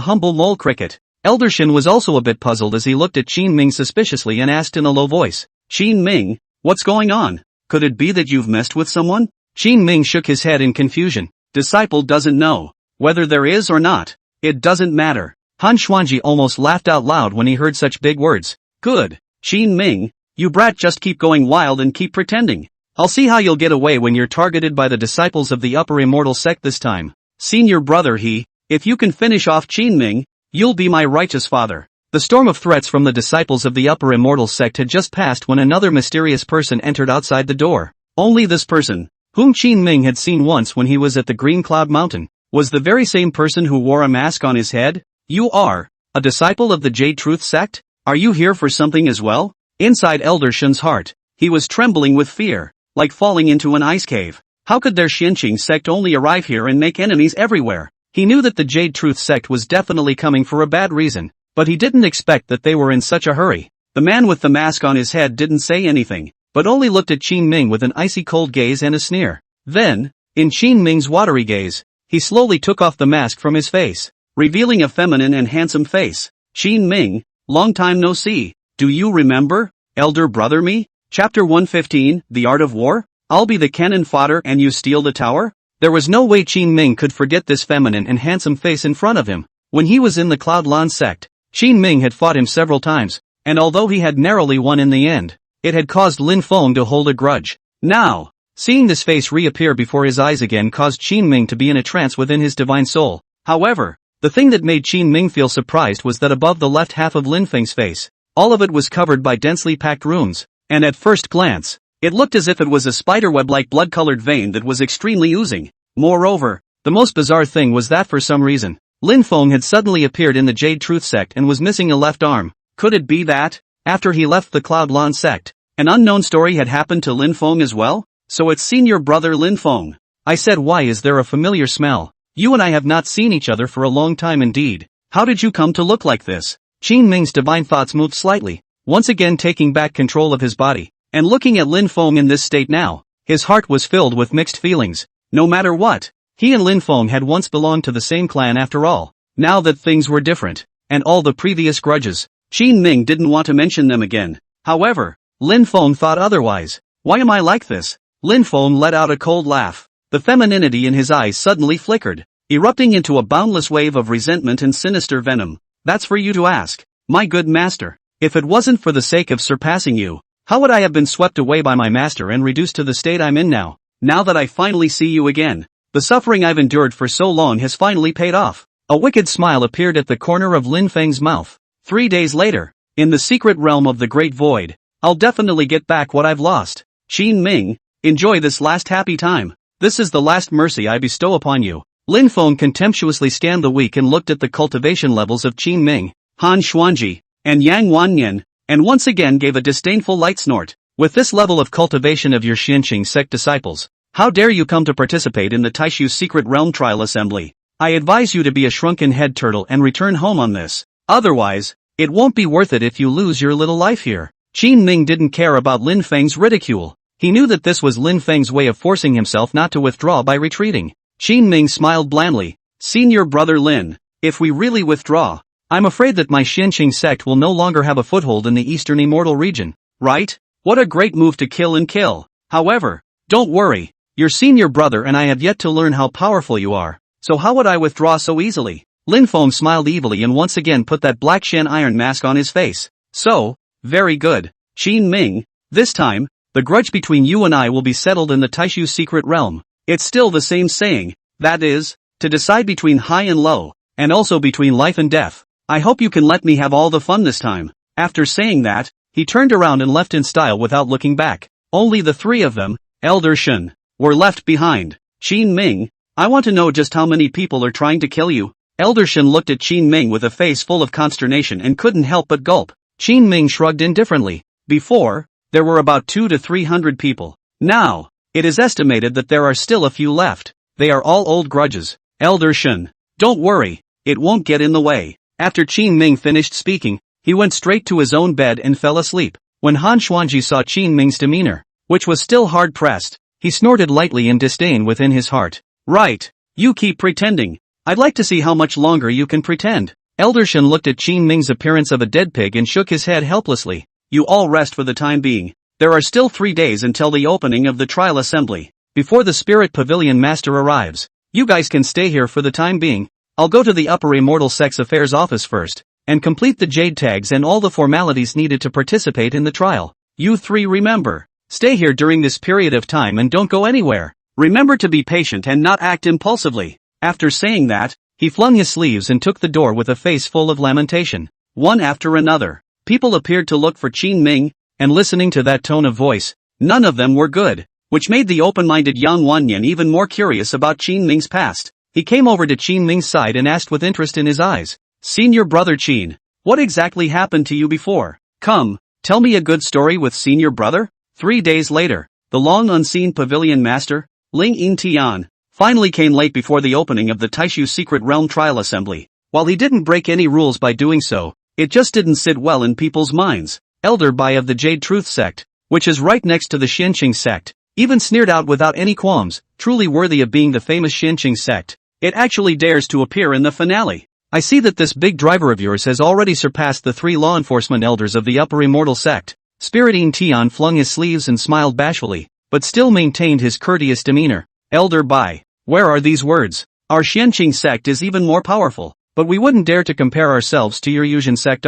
humble mole cricket. Eldershin was also a bit puzzled as he looked at Qin Ming suspiciously and asked in a low voice, Qin Ming, what's going on? Could it be that you've messed with someone? Qin Ming shook his head in confusion. Disciple doesn't know. Whether there is or not, it doesn't matter. Han Xuanji almost laughed out loud when he heard such big words. Good, Qin Ming, you brat, just keep going wild and keep pretending. I'll see how you'll get away when you're targeted by the disciples of the upper immortal sect this time. Senior brother He, if you can finish off Qin Ming, you'll be my righteous father. The storm of threats from the disciples of the upper immortal sect had just passed when another mysterious person entered outside the door. Only this person, whom Qin Ming had seen once when he was at the Green Cloud Mountain, was the very same person who wore a mask on his head. You are a disciple of the Jade Truth sect? Are you here for something as well? Inside Eldershin's heart, he was trembling with fear, like falling into an ice cave. How could their Xianqing sect only arrive here and make enemies everywhere? He knew that the Jade Truth sect was definitely coming for a bad reason, but he didn't expect that they were in such a hurry. The man with the mask on his head didn't say anything, but only looked at Qin Ming with an icy cold gaze and a sneer. Then, in Qin Ming's watery gaze, he slowly took off the mask from his face, revealing a feminine and handsome face. Qin Ming, long time no see. Do you remember, elder brother me? Chapter 115, The Art of War? I'll be the cannon fodder and you steal the tower? There was no way Qin Ming could forget this feminine and handsome face in front of him. When he was in the Cloudland sect, Qin Ming had fought him several times, and although he had narrowly won in the end, it had caused Lin Feng to hold a grudge. Now, seeing this face reappear before his eyes again caused Qin Ming to be in a trance within his divine soul. However, the thing that made Qin Ming feel surprised was that above the left half of Lin Feng's face, all of it was covered by densely packed runes, and at first glance, it looked as if it was a spiderweb-like blood-colored vein that was extremely oozing. Moreover, the most bizarre thing was that for some reason, Lin Feng had suddenly appeared in the Jade Truth sect and was missing a left arm. Could it be that, after he left the Cloudland sect, an unknown story had happened to Lin Feng as well? So it's senior brother Lin Feng. I said, why is there a familiar smell? You and I have not seen each other for a long time indeed. How did you come to look like this? Qin Ming's divine thoughts moved slightly, once again taking back control of his body, and looking at Lin Feng in this state now, his heart was filled with mixed feelings. No matter what, he and Lin Feng had once belonged to the same clan after all. Now that things were different, and all the previous grudges, Qin Ming didn't want to mention them again. However, Lin Feng thought otherwise. Why am I like this? Lin Feng let out a cold laugh. The femininity in his eyes suddenly flickered, erupting into a boundless wave of resentment and sinister venom. That's for you to ask, my good master. If it wasn't for the sake of surpassing you, how would I have been swept away by my master and reduced to the state I'm in now? Now that I finally see you again, the suffering I've endured for so long has finally paid off. A wicked smile appeared at the corner of Lin Feng's mouth. 3 days later, in the secret realm of the Great Void, I'll definitely get back what I've lost. Qin Ming, enjoy this last happy time. This is the last mercy I bestow upon you. Lin Feng contemptuously scanned the weak and looked at the cultivation levels of Qin Ming, Han Xuanji, and Yang Wanyan, and once again gave a disdainful light snort. With this level of cultivation of your Xianqing sect disciples, how dare you come to participate in the Taishu Secret Realm Trial Assembly? I advise you to be a shrunken head turtle and return home on this. Otherwise, it won't be worth it if you lose your little life here. Qin Ming didn't care about Lin Feng's ridicule. He knew that this was Lin Feng's way of forcing himself not to withdraw by retreating. Qin Ming smiled blandly. Senior brother Lin, if we really withdraw, I'm afraid that my Xianqing sect will no longer have a foothold in the eastern Immortal region, right? What a great move to kill and kill. However, don't worry, your senior brother and I have yet to learn how powerful you are, so how would I withdraw so easily? Lin Feng smiled evilly and once again put that black Shen iron mask on his face. So, very good, Qin Ming, this time, the grudge between you and I will be settled in the Taishu Secret Realm. It's still the same saying, that is, to decide between high and low, and also between life and death. I hope you can let me have all the fun this time. After saying that, he turned around and left in style without looking back. Only the three of them, Elder Shen, were left behind. Qin Ming, I want to know just how many people are trying to kill you. Elder Shen looked at Qin Ming with a face full of consternation and couldn't help but gulp. Qin Ming shrugged indifferently. Before, there were about 200 to 300 people. Now, it is estimated that there are still a few left. They are all old grudges. Elder Shen, don't worry, it won't get in the way. After Qin Ming finished speaking, he went straight to his own bed and fell asleep. When Han Xuanji saw Qin Ming's demeanor, which was still hard-pressed, he snorted lightly in disdain within his heart. Right, you keep pretending. I'd like to see how much longer you can pretend. Elder Shen looked at Qin Ming's appearance of a dead pig and shook his head helplessly. You all rest for the time being. There are still 3 days until the opening of the trial assembly. Before the Spirit Pavilion Master arrives, you guys can stay here for the time being. I'll go to the Upper Immortal Sex Affairs office first, and complete the jade tags and all the formalities needed to participate in the trial. You three remember, stay here during this period of time and don't go anywhere. Remember to be patient and not act impulsively. After saying that, he flung his sleeves and took the door with a face full of lamentation. One after another, people appeared to look for Qin Ming, and listening to that tone of voice, none of them were good, which made the open-minded Yang Wanyan even more curious about Qin Ming's past. He came over to Qin Ming's side and asked with interest in his eyes, Senior brother Qin, what exactly happened to you before? Come, tell me a good story with senior brother? 3 days later, the long unseen pavilion master, Ling Yintian, finally came late before the opening of the Taishu Secret Realm Trial Assembly. While he didn't break any rules by doing so, it just didn't sit well in people's minds. elder Bai of the Jade Truth sect, which is right next to the Xianqing sect, even sneered out without any qualms, truly worthy of being the famous Xianqing sect. It actually dares to appear in the finale. I see that this big driver of yours has already surpassed the 3 law enforcement elders of the upper Immortal sect. Spiriting Tian flung his sleeves and smiled bashfully, but still maintained his courteous demeanor. Elder Bai, where are these words? Our Xianqing sect is even more powerful, but we wouldn't dare to compare ourselves to your Yuzhen sect.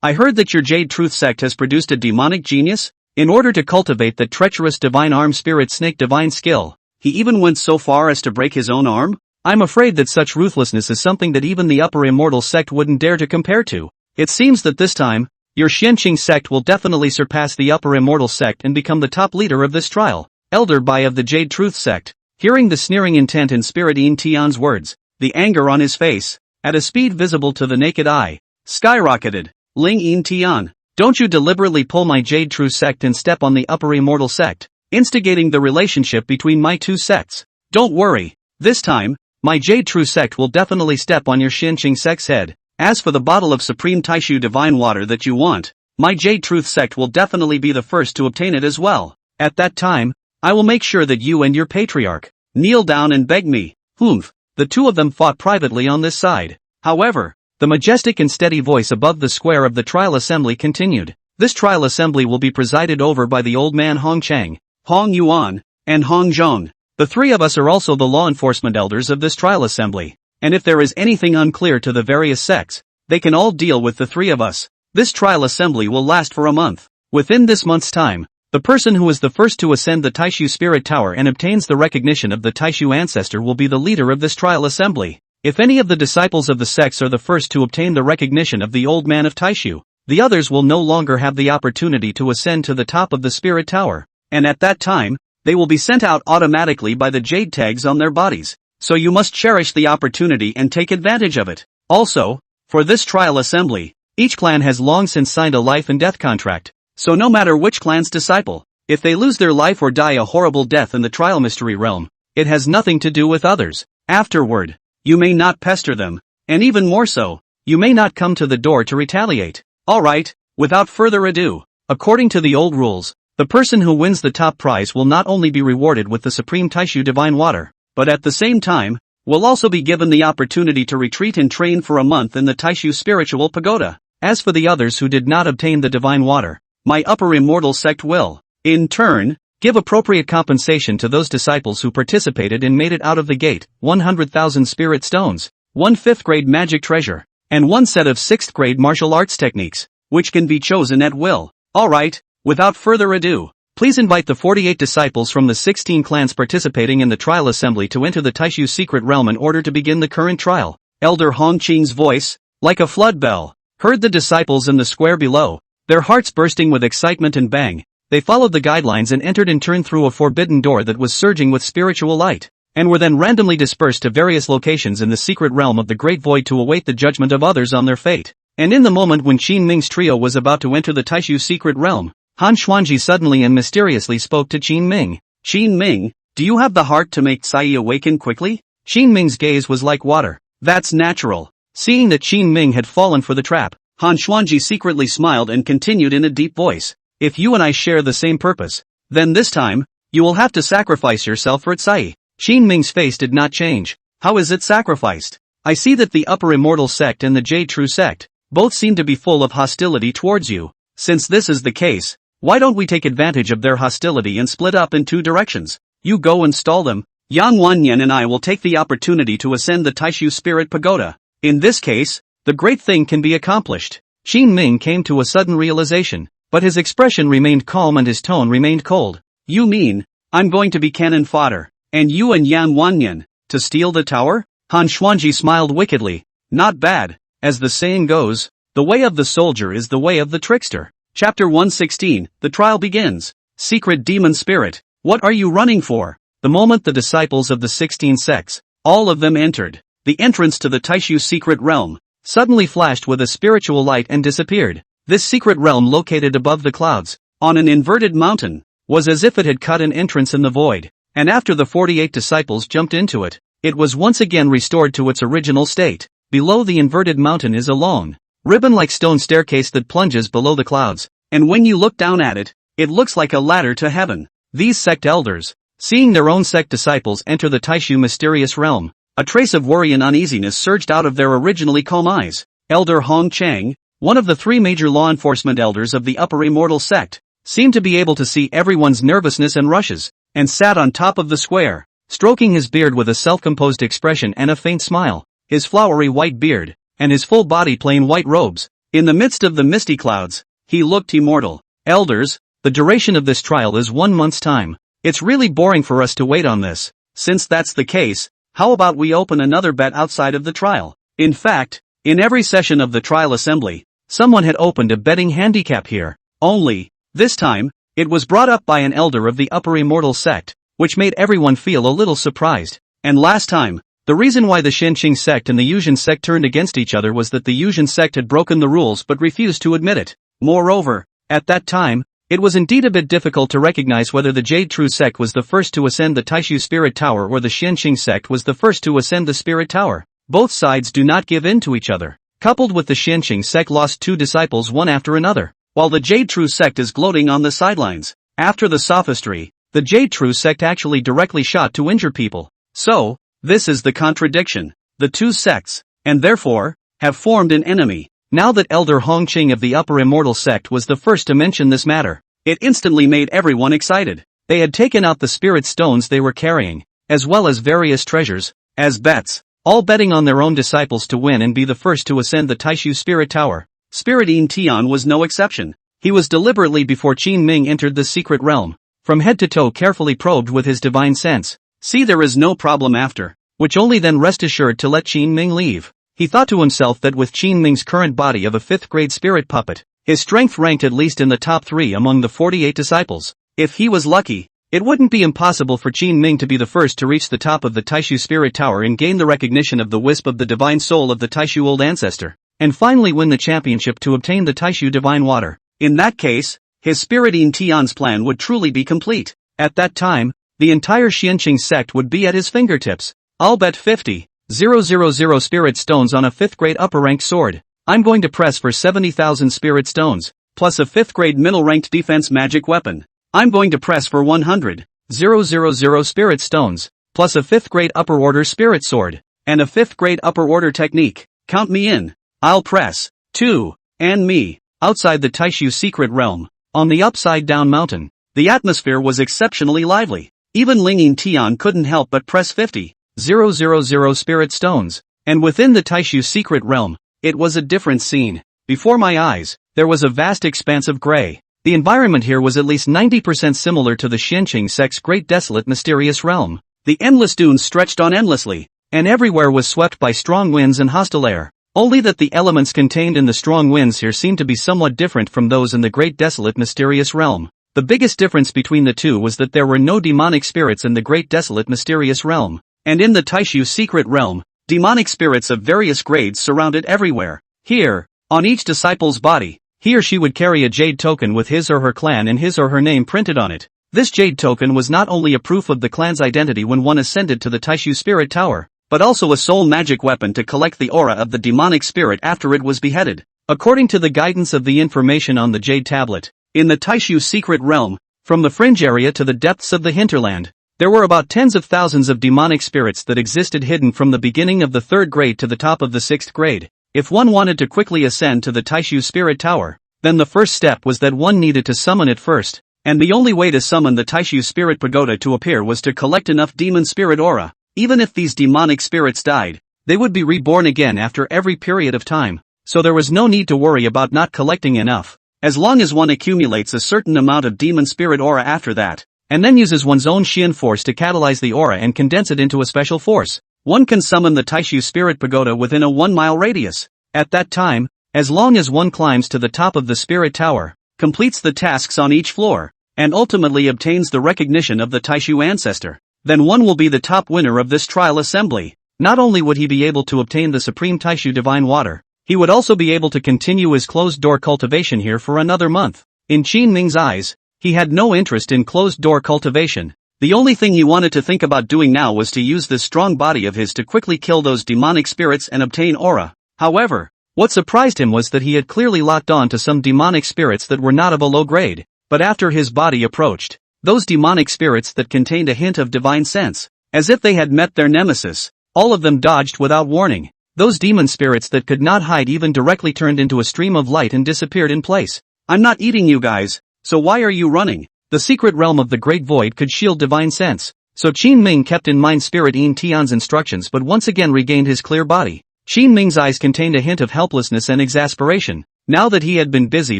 I heard that your Jade Truth sect has produced a demonic genius? In order to cultivate the treacherous divine arm spirit snake divine skill, he even went so far as to break his own arm? I'm afraid that such ruthlessness is something that even the upper Immortal sect wouldn't dare to compare to. It seems that this time, your Xianqing sect will definitely surpass the upper Immortal sect and become the top leader of this trial. Elder Bai of the Jade Truth sect, hearing the sneering intent in Spiriting Tian's words, the anger on his face, at a speed visible to the naked eye, skyrocketed. Ling Yin Tian, don't you deliberately pull my Jade Truth sect and step on the upper Immortal sect, instigating the relationship between my 2 sects. Don't worry, this time, my Jade Truth sect will definitely step on your Xianqing sect's head. As for the bottle of Supreme Taishu Divine Water that you want, my Jade Truth sect will definitely be the first to obtain it as well. At that time, I will make sure that you and your patriarch kneel down and beg me. Humph, the 2 of them fought privately on this side. However, the majestic and steady voice above the square of the trial assembly continued. This trial assembly will be presided over by the old man Hong Chang, Hong Yuan, and Hong Zhong. The 3 of us are also the law enforcement elders of this trial assembly, and if there is anything unclear to the various sects, they can all deal with the 3 of us. This trial assembly will last for a month. Within this month's time, the person who is the first to ascend the Taishu Spirit Tower and obtains the recognition of the Taishu ancestor will be the leader of this trial assembly. If any of the disciples of the sects are the first to obtain the recognition of the old man of Taishu, the others will no longer have the opportunity to ascend to the top of the Spirit Tower, and at that time, they will be sent out automatically by the jade tags on their bodies, so you must cherish the opportunity and take advantage of it. Also, for this trial assembly, each clan has long since signed a life and death contract, so no matter which clan's disciple, if they lose their life or die a horrible death in the trial mystery realm, it has nothing to do with others. Afterward, you may not pester them, and even more so, you may not come to the door to retaliate. Alright, without further ado, according to the old rules, the person who wins the top prize will not only be rewarded with the Supreme Taishu Divine Water, but at the same time, will also be given the opportunity to retreat and train for a month in the Taishu Spiritual Pagoda. As for the others who did not obtain the Divine Water, my upper Immortal sect will, in turn, give appropriate compensation to those disciples who participated and made it out of the gate. 100,000 spirit stones, 1 5th grade magic treasure, and 1 set of 6th grade martial arts techniques, which can be chosen at will. Alright, without further ado, please invite the 48 disciples from the 16 clans participating in the trial assembly to enter the Taishu secret realm in order to begin the current trial. Elder Hong Qing's voice, like a flood bell, heard the disciples in the square below, their hearts bursting with excitement and bang. They followed the guidelines and entered in turn through a forbidden door that was surging with spiritual light, and were then randomly dispersed to various locations in the secret realm of the Great Void to await the judgment of others on their fate. And in the moment when Qin Ming's trio was about to enter the Taishu secret realm, Han Xuanji suddenly and mysteriously spoke to Qin Ming. Qin Ming, do you have the heart to make Sai awaken quickly? Qin Ming's gaze was like water. That's natural. Seeing that Qin Ming had fallen for the trap, Han Xuanji secretly smiled and continued in a deep voice. If you and I share the same purpose, then this time, you will have to sacrifice yourself for Tsai. Qin Ming's face did not change. How is it sacrificed? I see that the upper Immortal sect and the Jade True sect, both seem to be full of hostility towards you. Since this is the case, why don't we take advantage of their hostility and split up in 2 directions? You go and stall them. Yang Wanyan and I will take the opportunity to ascend the Taishu Spirit Pagoda. In this case, the great thing can be accomplished. Qin Ming came to a sudden realization, but his expression remained calm and his tone remained cold. You mean, I'm going to be cannon fodder, and you and Yan Wanyan, to steal the tower? Han Xuanji smiled wickedly. Not bad. As the saying goes, the way of the soldier is the way of the trickster. Chapter 116, the trial begins. Secret demon spirit, what are you running for? The moment the disciples of the 16 sects, all of them entered, the entrance to the Taishu secret realm, suddenly flashed with a spiritual light and disappeared. This secret realm located above the clouds, on an inverted mountain, was as if it had cut an entrance in the void, and after the 48 disciples jumped into it, it was once again restored to its original state. Below the inverted mountain is a long, ribbon-like stone staircase that plunges below the clouds. and when you look down at it, it looks like a ladder to heaven. These sect elders, seeing their own sect disciples enter the Taishu mysterious realm, a trace of worry and uneasiness surged out of their originally calm eyes. Elder Hong Chang, one of the 3 major law enforcement elders of the upper Immortal sect, seemed to be able to see everyone's nervousness and rushes, and sat on top of the square, stroking his beard with a self-composed expression and a faint smile, his flowery white beard, and his full body plain white robes. In the midst of the misty clouds, he looked immortal. Elders, the duration of this trial is 1 month's time. It's really boring for us to wait on this. Since that's the case, how about we open another bet outside of the trial? In fact, in every session of the trial assembly, someone had opened a betting handicap here. Only, this time, it was brought up by an elder of the upper Immortal sect, which made everyone feel a little surprised. And last time, the reason why the Shenqing sect and the Yuzhen sect turned against each other was that the Yuzhen sect had broken the rules but refused to admit it. Moreover, at that time, it was indeed a bit difficult to recognize whether the Jade True sect was the first to ascend the Taishu Spirit Tower or the Shenqing sect was the first to ascend the Spirit Tower. Both sides do not give in to each other. Coupled with the Shenqing sect lost 2 disciples one after another, while the Jade True sect is gloating on the sidelines. After the sophistry, the Jade True sect actually directly shot to injure people. So, this is the contradiction. The 2 sects, and therefore, have formed an enemy. Now that Elder Hongqing of the upper Immortal sect was the first to mention this matter, it instantly made everyone excited. They had taken out the spirit stones they were carrying, as well as various treasures, as bets, all betting on their own disciples to win and be the first to ascend the Taishu Spirit Tower. Spirit Yin Tian was no exception. He was deliberately before Qin Ming entered the secret realm, from head to toe carefully probed with his divine sense. See, there is no problem after, which only then rest assured to let Qin Ming leave. He thought to himself that with Qin Ming's current body of a 5th grade spirit puppet, his strength ranked at least in the top 3 among the 48 disciples. If he was lucky, it wouldn't be impossible for Qin Ming to be the first to reach the top of the Taishu Spirit Tower and gain the recognition of the wisp of the divine soul of the Taishu Old Ancestor, and finally win the championship to obtain the Taishu Divine Water. In that case, his Spirit Yin Tian's plan would truly be complete. At that time, the entire Shenqing sect would be at his fingertips. I'll bet 50,000 spirit stones on a 5th grade upper ranked sword. I'm going to press for 70,000 spirit stones, plus a 5th grade middle ranked defense magic weapon. I'm going to press for 100,000 spirit stones, plus a 5th grade upper order spirit sword, and a 5th grade upper order technique. Count me in. I'll press, too, and me. Outside the Taishu secret realm, on the upside down mountain, the atmosphere was exceptionally lively. Even Lingyin Tian couldn't help but press 50,000 spirit stones, and within the Taishu secret realm, it was a different scene. Before my eyes, there was a vast expanse of gray. The environment here was at least 90% similar to the Shenqing sect's great desolate mysterious realm. The endless dunes stretched on endlessly, and everywhere was swept by strong winds and hostile air. Only that the elements contained in the strong winds here seemed to be somewhat different from those in the great desolate mysterious realm. The biggest difference between the two was that there were no demonic spirits in the great desolate mysterious realm. And in the Taishu secret realm, demonic spirits of various grades surrounded everywhere. Here, on each disciple's body, he or she would carry a jade token with his or her clan and his or her name printed on it. This jade token was not only a proof of the clan's identity when one ascended to the Taishu Spirit Tower, but also a soul magic weapon to collect the aura of the demonic spirit after it was beheaded. According to the guidance of the information on the jade tablet, in the Taishu secret realm, from the fringe area to the depths of the hinterland, there were about tens of thousands of demonic spirits that existed hidden from the beginning of the 3rd grade to the top of the 6th grade. If one wanted to quickly ascend to the Taishu Spirit Tower, then the first step was that one needed to summon it first, and the only way to summon the Taishu Spirit Pagoda to appear was to collect enough demon spirit aura. Even if these demonic spirits died, they would be reborn again after every period of time, so there was no need to worry about not collecting enough. As long as one accumulates a certain amount of demon spirit aura after that, and then uses one's own Xian force to catalyze the aura and condense it into a special force, one can summon the Taishu Spirit Pagoda within a 1-mile radius. At that time, as long as one climbs to the top of the Spirit Tower, completes the tasks on each floor, and ultimately obtains the recognition of the Taishu Ancestor, then one will be the top winner of this trial assembly. Not only would he be able to obtain the Supreme Taishu Divine Water, he would also be able to continue his closed-door cultivation here for another month. In Qin Ming's eyes, he had no interest in closed-door cultivation. The only thing he wanted to think about doing now was to use this strong body of his to quickly kill those demonic spirits and obtain aura. However, What surprised him was that he had clearly locked on to some demonic spirits that were not of a low grade, but after his body approached, those demonic spirits that contained a hint of divine sense, as if they had met their nemesis, all of them dodged without warning. Those demon spirits that could not hide even directly turned into a stream of light and disappeared in place. I'm not eating you guys, so why are you running? The secret realm of the Great Void could shield divine sense, so Qin Ming kept in mind Spirit Yin Tian's instructions but once again regained his clear body. Qin Ming's eyes contained a hint of helplessness and exasperation. Now that he had been busy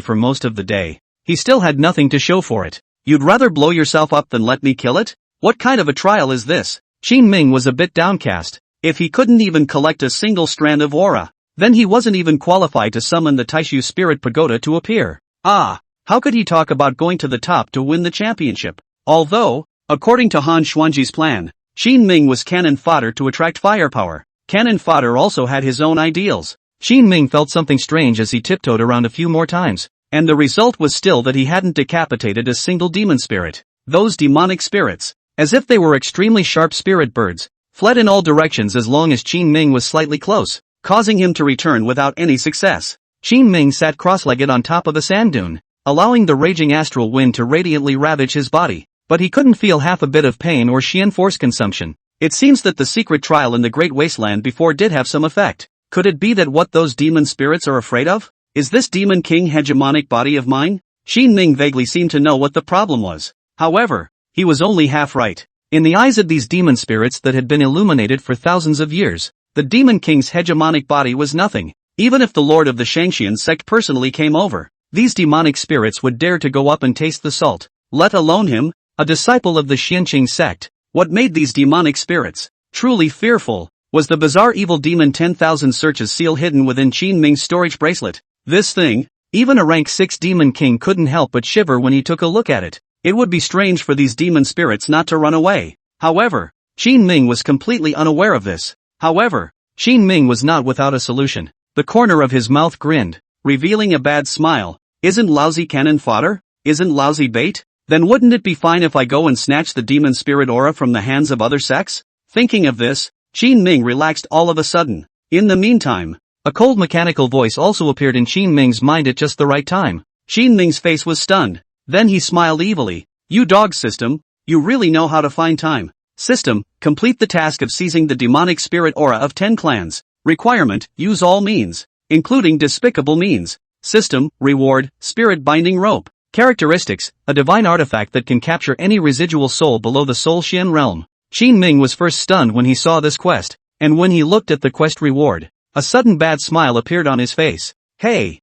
for most of the day, he still had nothing to show for it. You'd rather blow yourself up than let me kill it? What kind of a trial is this? Qin Ming was a bit downcast. If he couldn't even collect a single strand of aura, then he wasn't even qualified to summon the Taishu Spirit Pagoda to appear. How could he talk about going to the top to win the championship? Although, according to Han Xuanji's plan, Qin Ming was cannon fodder to attract firepower. Cannon fodder also had his own ideals. Qin Ming felt something strange as he tiptoed around a few more times, and the result was still that he hadn't decapitated a single demon spirit. Those demonic spirits, as if they were extremely sharp spirit birds, fled in all directions as long as Qin Ming was slightly close, causing him to return without any success. Qin Ming sat cross-legged on top of a sand dune, allowing the raging astral wind to radiantly ravage his body, but he couldn't feel half a bit of pain or Xian force consumption. It seems that the secret trial in the Great Wasteland before did have some effect. Could it be that what those demon spirits are afraid of? Is this Demon King hegemonic body of mine? Qin Ming vaguely seemed to know what the problem was. However, he was only half right. In the eyes of these demon spirits that had been illuminated for thousands of years, the Demon King's hegemonic body was nothing. Even if the Lord of the Shangxian sect personally came over, these demonic spirits would dare to go up and taste the salt, let alone him, a disciple of the Xianqing sect. What made these demonic spirits truly fearful was the bizarre evil demon 10,000 searches seal hidden within Qin Ming's storage bracelet. This thing, even a rank 6 Demon King couldn't help but shiver when he took a look at it. It would be strange for these demon spirits not to run away. However, Qin Ming was completely unaware of this. However, Qin Ming was not without a solution. The corner of his mouth grinned, revealing a bad smile. Isn't lousy cannon fodder? Isn't lousy bait? Then wouldn't it be fine if I go and snatch the demon spirit aura from the hands of other sects? Thinking of this, Qin Ming relaxed all of a sudden. In the meantime, a cold mechanical voice also appeared in Qin Ming's mind at just the right time. Qin Ming's face was stunned. Then he smiled evilly. You dog system, you really know how to find time. System, complete the task of seizing the demonic spirit aura of 10 clans. Requirement, use all means, including despicable means. System, reward, spirit binding rope. Characteristics, a divine artifact that can capture any residual soul below the Soul Xian realm. Qin Ming was first stunned when he saw this quest, and when he looked at the quest reward, a sudden bad smile appeared on his face. Hey,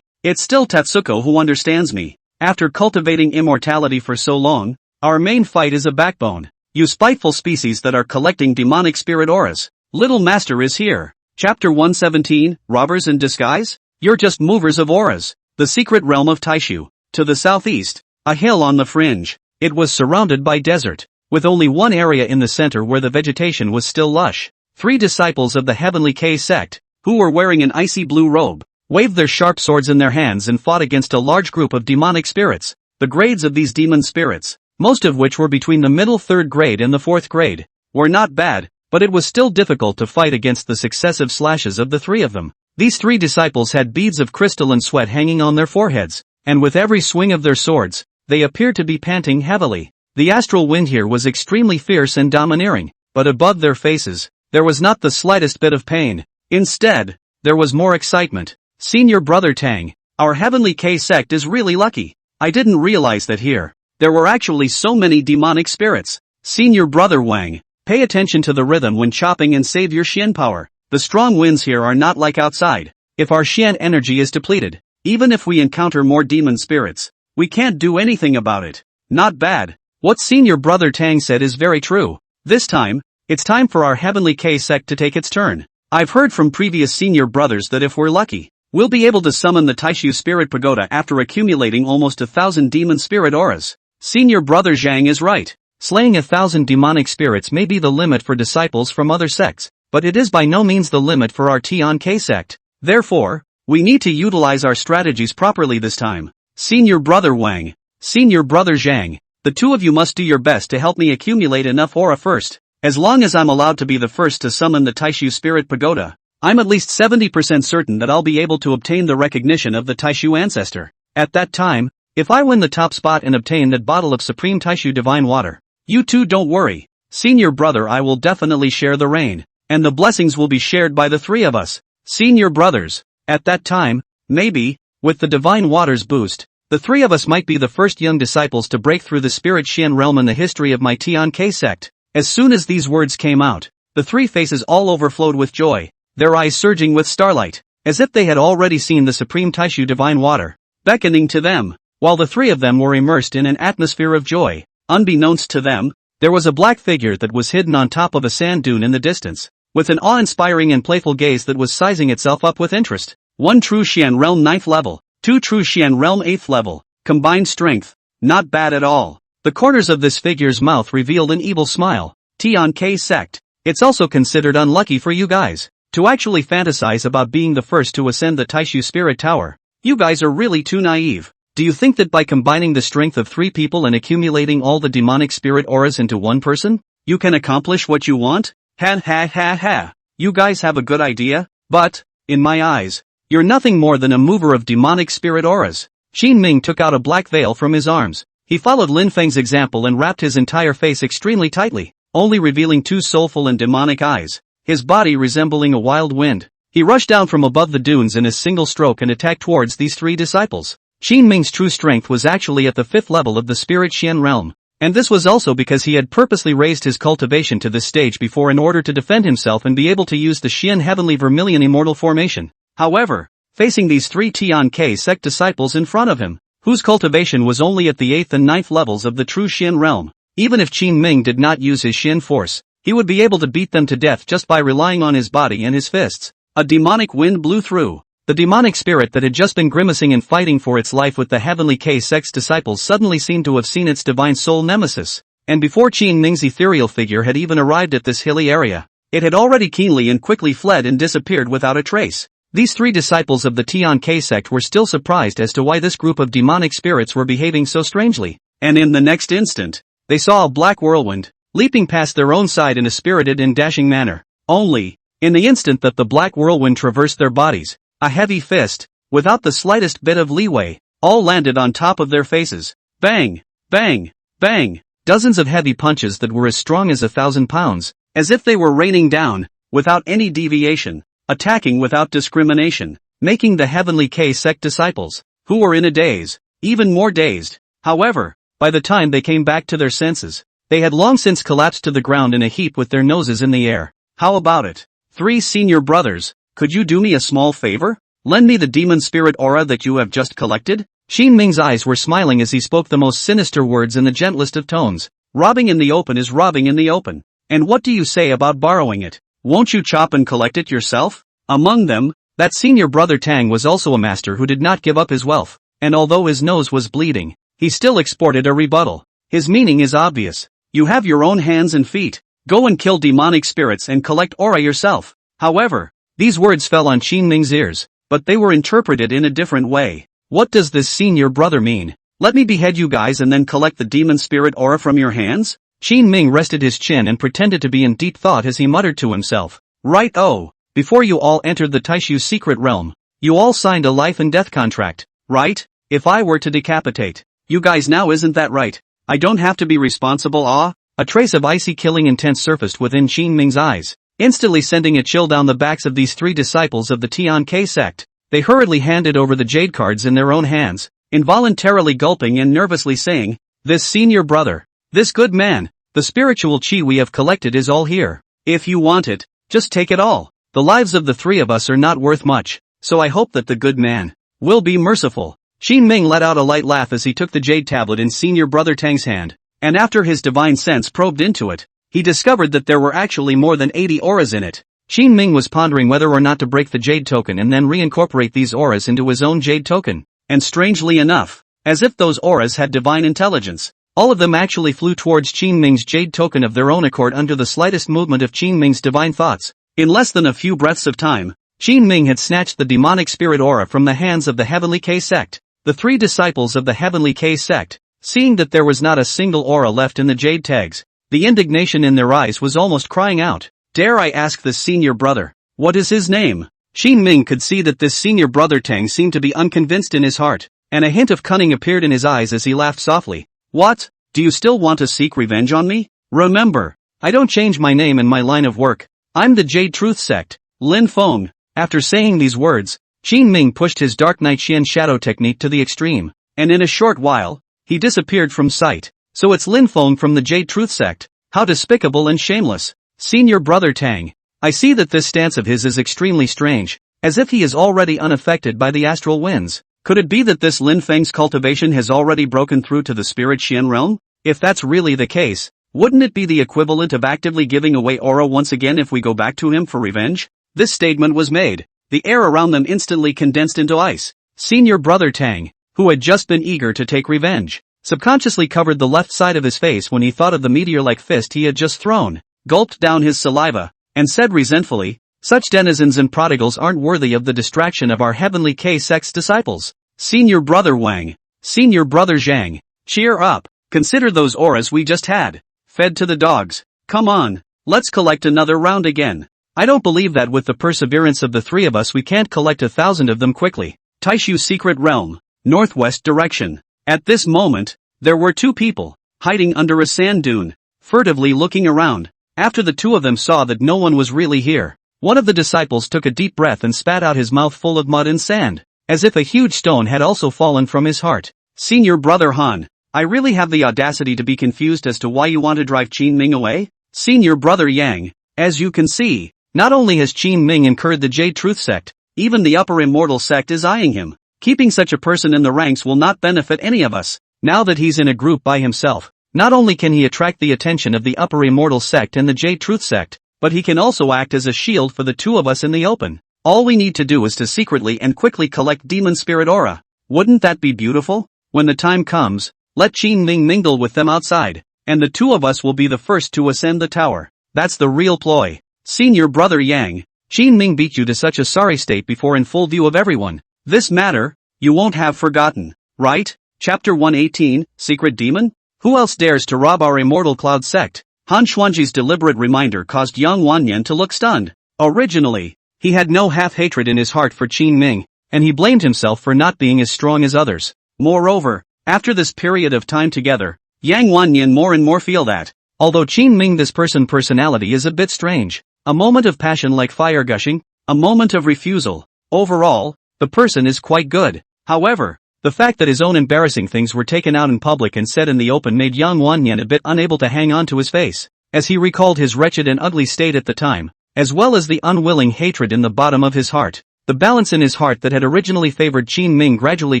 it's still Tatsuko who understands me. After cultivating immortality for so long, our main fight is a backbone. You spiteful species that are collecting demonic spirit auras. Little Master is here. Chapter 117, Robbers in Disguise? You're just movers of auras. The secret realm of Taishu. To the southeast, a hill on the fringe. It was surrounded by desert, with only one area in the center where the vegetation was still lush. 3 disciples of the Heavenly K sect, who were wearing an icy blue robe, waved their sharp swords in their hands and fought against a large group of demonic spirits. The grades of these demon spirits, most of which were between the middle 3rd grade and the 4th grade, were not bad, but it was still difficult to fight against the successive slashes of the 3 of them. These 3 disciples had beads of crystalline sweat hanging on their foreheads, and with every swing of their swords, they appeared to be panting heavily. The astral wind here was extremely fierce and domineering, but above their faces, there was not the slightest bit of pain. Instead, there was more excitement. Senior Brother Tang, our Heavenly K sect is really lucky. I didn't realize that here, there were actually so many demonic spirits. Senior Brother Wang, pay attention to the rhythm when chopping and save your Xian power. The strong winds here are not like outside. If our Xian energy is depleted, even if we encounter more demon spirits, we can't do anything about it. Not bad. What Senior Brother Tang said is very true. This time, it's time for our Heavenly K sect to take its turn. I've heard from previous senior brothers that if we're lucky, we'll be able to summon the Taishu Spirit Pagoda after accumulating almost 1,000 demon spirit auras. Senior Brother Zhang is right. Slaying 1,000 demonic spirits may be the limit for disciples from other sects, but it is by no means the limit for our Tian K sect. Therefore, we need to utilize our strategies properly this time. Senior Brother Wang, Senior Brother Zhang, the 2 of you must do your best to help me accumulate enough aura first. As long as I'm allowed to be the first to summon the Taishu Spirit Pagoda, I'm at least 70% certain that I'll be able to obtain the recognition of the Taishu ancestor. At that time, if I win the top spot and obtain that bottle of Supreme Taishu Divine Water, you two don't worry. Senior brother, I will definitely share the rain, and the blessings will be shared by the three of us. Senior brothers. At that time, maybe, with the Divine Water's boost, the three of us might be the first young disciples to break through the spirit Xian realm in the history of my Tian-K sect. As soon as these words came out, the three faces all overflowed with joy, their eyes surging with starlight, as if they had already seen the Supreme Taishu Divine Water, beckoning to them. While the three of them were immersed in an atmosphere of joy, unbeknownst to them, there was a black figure that was hidden on top of a sand dune in the distance, with an awe-inspiring and playful gaze that was sizing itself up with interest. 1 true Xian realm 9th level, 2 true Xian realm 8th level, combined strength, not bad at all. The corners of this figure's mouth revealed an evil smile. Tian-K sect. It's also considered unlucky for you guys to actually fantasize about being the first to ascend the Taishu Spirit Tower. You guys are really too naive. Do you think that by combining the strength of 3 people and accumulating all the demonic spirit auras into one person, you can accomplish what you want? Ha ha ha ha. You guys have a good idea, but, in my eyes, you're nothing more than a mover of demonic spirit auras. Qin Ming took out a black veil from his arms. He followed Lin Feng's example and wrapped his entire face extremely tightly, only revealing 2 soulful and demonic eyes, his body resembling a wild wind. He rushed down from above the dunes in a single stroke and attacked towards these 3 disciples. Qin Ming's true strength was actually at the 5th level of the Spirit Xian realm, and this was also because he had purposely raised his cultivation to this stage before in order to defend himself and be able to use the Xian Heavenly Vermilion Immortal formation. However, facing these 3 Tian-K sect disciples in front of him, whose cultivation was only at the 8th and 9th levels of the true Xian realm, even if Qin Ming did not use his Xian force, he would be able to beat them to death just by relying on his body and his fists. A demonic wind blew through. The demonic spirit that had just been grimacing and fighting for its life with the Heavenly K sect's disciples suddenly seemed to have seen its divine soul nemesis, and before Qin Ming's ethereal figure had even arrived at this hilly area, it had already keenly and quickly fled and disappeared without a trace. These 3 disciples of the Tian-K sect were still surprised as to why this group of demonic spirits were behaving so strangely, and in the next instant, they saw a black whirlwind, leaping past their own side in a spirited and dashing manner. Only, in the instant that the black whirlwind traversed their bodies, a heavy fist, without the slightest bit of leeway, all landed on top of their faces. Bang! Bang! Bang! Dozens of heavy punches that were as strong as 1,000 pounds, as if they were raining down, without any deviation, attacking without discrimination, making the Heavenly K sect disciples, who were in a daze, even more dazed. However, by the time they came back to their senses, they had long since collapsed to the ground in a heap with their noses in the air. How about it? 3 senior brothers, could you do me a small favor? Lend me the demon spirit aura that you have just collected? Qin Ming's eyes were smiling as he spoke the most sinister words in the gentlest of tones. Robbing in the open is robbing in the open. And what do you say about borrowing it? Won't you chop and collect it yourself? Among them, that senior brother Tang was also a master who did not give up his wealth, and although his nose was bleeding, he still exported a rebuttal. His meaning is obvious. You have your own hands and feet. Go and kill demonic spirits and collect aura yourself. However, these words fell on Qin Ming's ears, but they were interpreted in a different way. What does this senior brother mean? Let me behead you guys and then collect the demon spirit aura from your hands? Qin Ming rested his chin and pretended to be in deep thought as he muttered to himself. Right. Oh, before you all entered the Taishu secret realm, you all signed a life and death contract, right? If I were to decapitate you guys now, isn't that right? I don't have to be responsible. A trace of icy killing intent surfaced within Qin Ming's eyes, instantly sending a chill down the backs of these 3 disciples of the Tian-K sect. They hurriedly handed over the jade cards in their own hands, involuntarily gulping and nervously saying, "This senior brother, this good man, the spiritual chi we have collected is all here. If you want it, just take it all. The lives of the 3 of us are not worth much, so I hope that the good man will be merciful." Qin Ming let out a light laugh as he took the jade tablet in senior brother Tang's hand, and after his divine sense probed into it, he discovered that there were actually more than 80 auras in it. Qin Ming was pondering whether or not to break the jade token and then reincorporate these auras into his own jade token, and strangely enough, as if those auras had divine intelligence, all of them actually flew towards Qin Ming's jade token of their own accord under the slightest movement of Qin Ming's divine thoughts. In less than a few breaths of time, Qin Ming had snatched the demonic spirit aura from the hands of the Heavenly K sect. The 3 disciples of the Heavenly K sect, seeing that there was not a single aura left in the jade tags, the indignation in their eyes was almost crying out. Dare I ask this senior brother, What is his name? Qin Ming could see that this senior brother Tang seemed to be unconvinced in his heart, and a hint of cunning appeared in his eyes as he laughed softly. What? Do you still want to seek revenge on me? Remember, I don't change my name and my line of work. I'm the Jade Truth Sect, Lin Feng. After saying these words, Qin Ming pushed his Dark Night Xian shadow technique to the extreme, and in a short while, he disappeared from sight. So it's Lin Feng from the Jade Truth Sect. How despicable and shameless. Senior brother Tang. I see that this stance of his is extremely strange, as if he is already unaffected by the astral winds. Could it be that this Lin Feng's cultivation has already broken through to the spirit Xian realm? If that's really the case, wouldn't it be the equivalent of actively giving away aura once again if we go back to him for revenge? This statement was made. The air around them instantly condensed into ice. Senior brother Tang, who had just been eager to take revenge, subconsciously covered the left side of his face when he thought of the meteor-like fist he had just thrown, gulped down his saliva, and said resentfully, such denizens and prodigals aren't worthy of the distraction of our heavenly K-Sect's disciples. Senior brother Wang. Senior brother Zhang. Cheer up. Consider those auras we just had. Fed to the dogs. Come on, let's collect another round again. I don't believe that with the perseverance of the three of us we can't collect 1,000 of them quickly. Taishu Secret Realm. Northwest direction. At this moment, there were two people, hiding under a sand dune, furtively looking around. After the two of them saw that no one was really here, one of the disciples took a deep breath and spat out his mouth full of mud and sand, as if a huge stone had also fallen from his heart. Senior brother Han, I really have the audacity to be confused as to why you want to drive Qin Ming away? Senior brother Yang, as you can see, not only has Qin Ming incurred the Jade Truth Sect, even the upper Immortal Sect is eyeing him. Keeping such a person in the ranks will not benefit any of us. Now that he's in a group by himself, not only can he attract the attention of the upper Immortal Sect and the Jade Truth Sect, but he can also act as a shield for the two of us in the open. All we need to do is to secretly and quickly collect demon spirit aura. Wouldn't that be beautiful? When the time comes, let Qin Ming mingle with them outside, and the two of us will be the first to ascend the tower. That's the real ploy. Senior brother Yang, Qin Ming beat you to such a sorry state before in full view of everyone. This matter, you won't have forgotten, right? Chapter 118, Secret Demon? Who else dares to rob our immortal cloud sect? Han Xuanji's deliberate reminder caused Yang Wanyan to look stunned. Originally, he had no half-hatred in his heart for Qin Ming, and he blamed himself for not being as strong as others. Moreover, after this period of time together, Yang Wanyan more and more feel that, although Qin Ming this personality is a bit strange, a moment of passion like fire gushing, a moment of refusal, overall, the person is quite good. However, the fact that his own embarrassing things were taken out in public and said in the open made Yang Wanyan a bit unable to hang on to his face, as he recalled his wretched and ugly state at the time, as well as the unwilling hatred in the bottom of his heart. The balance in his heart that had originally favored Qin Ming gradually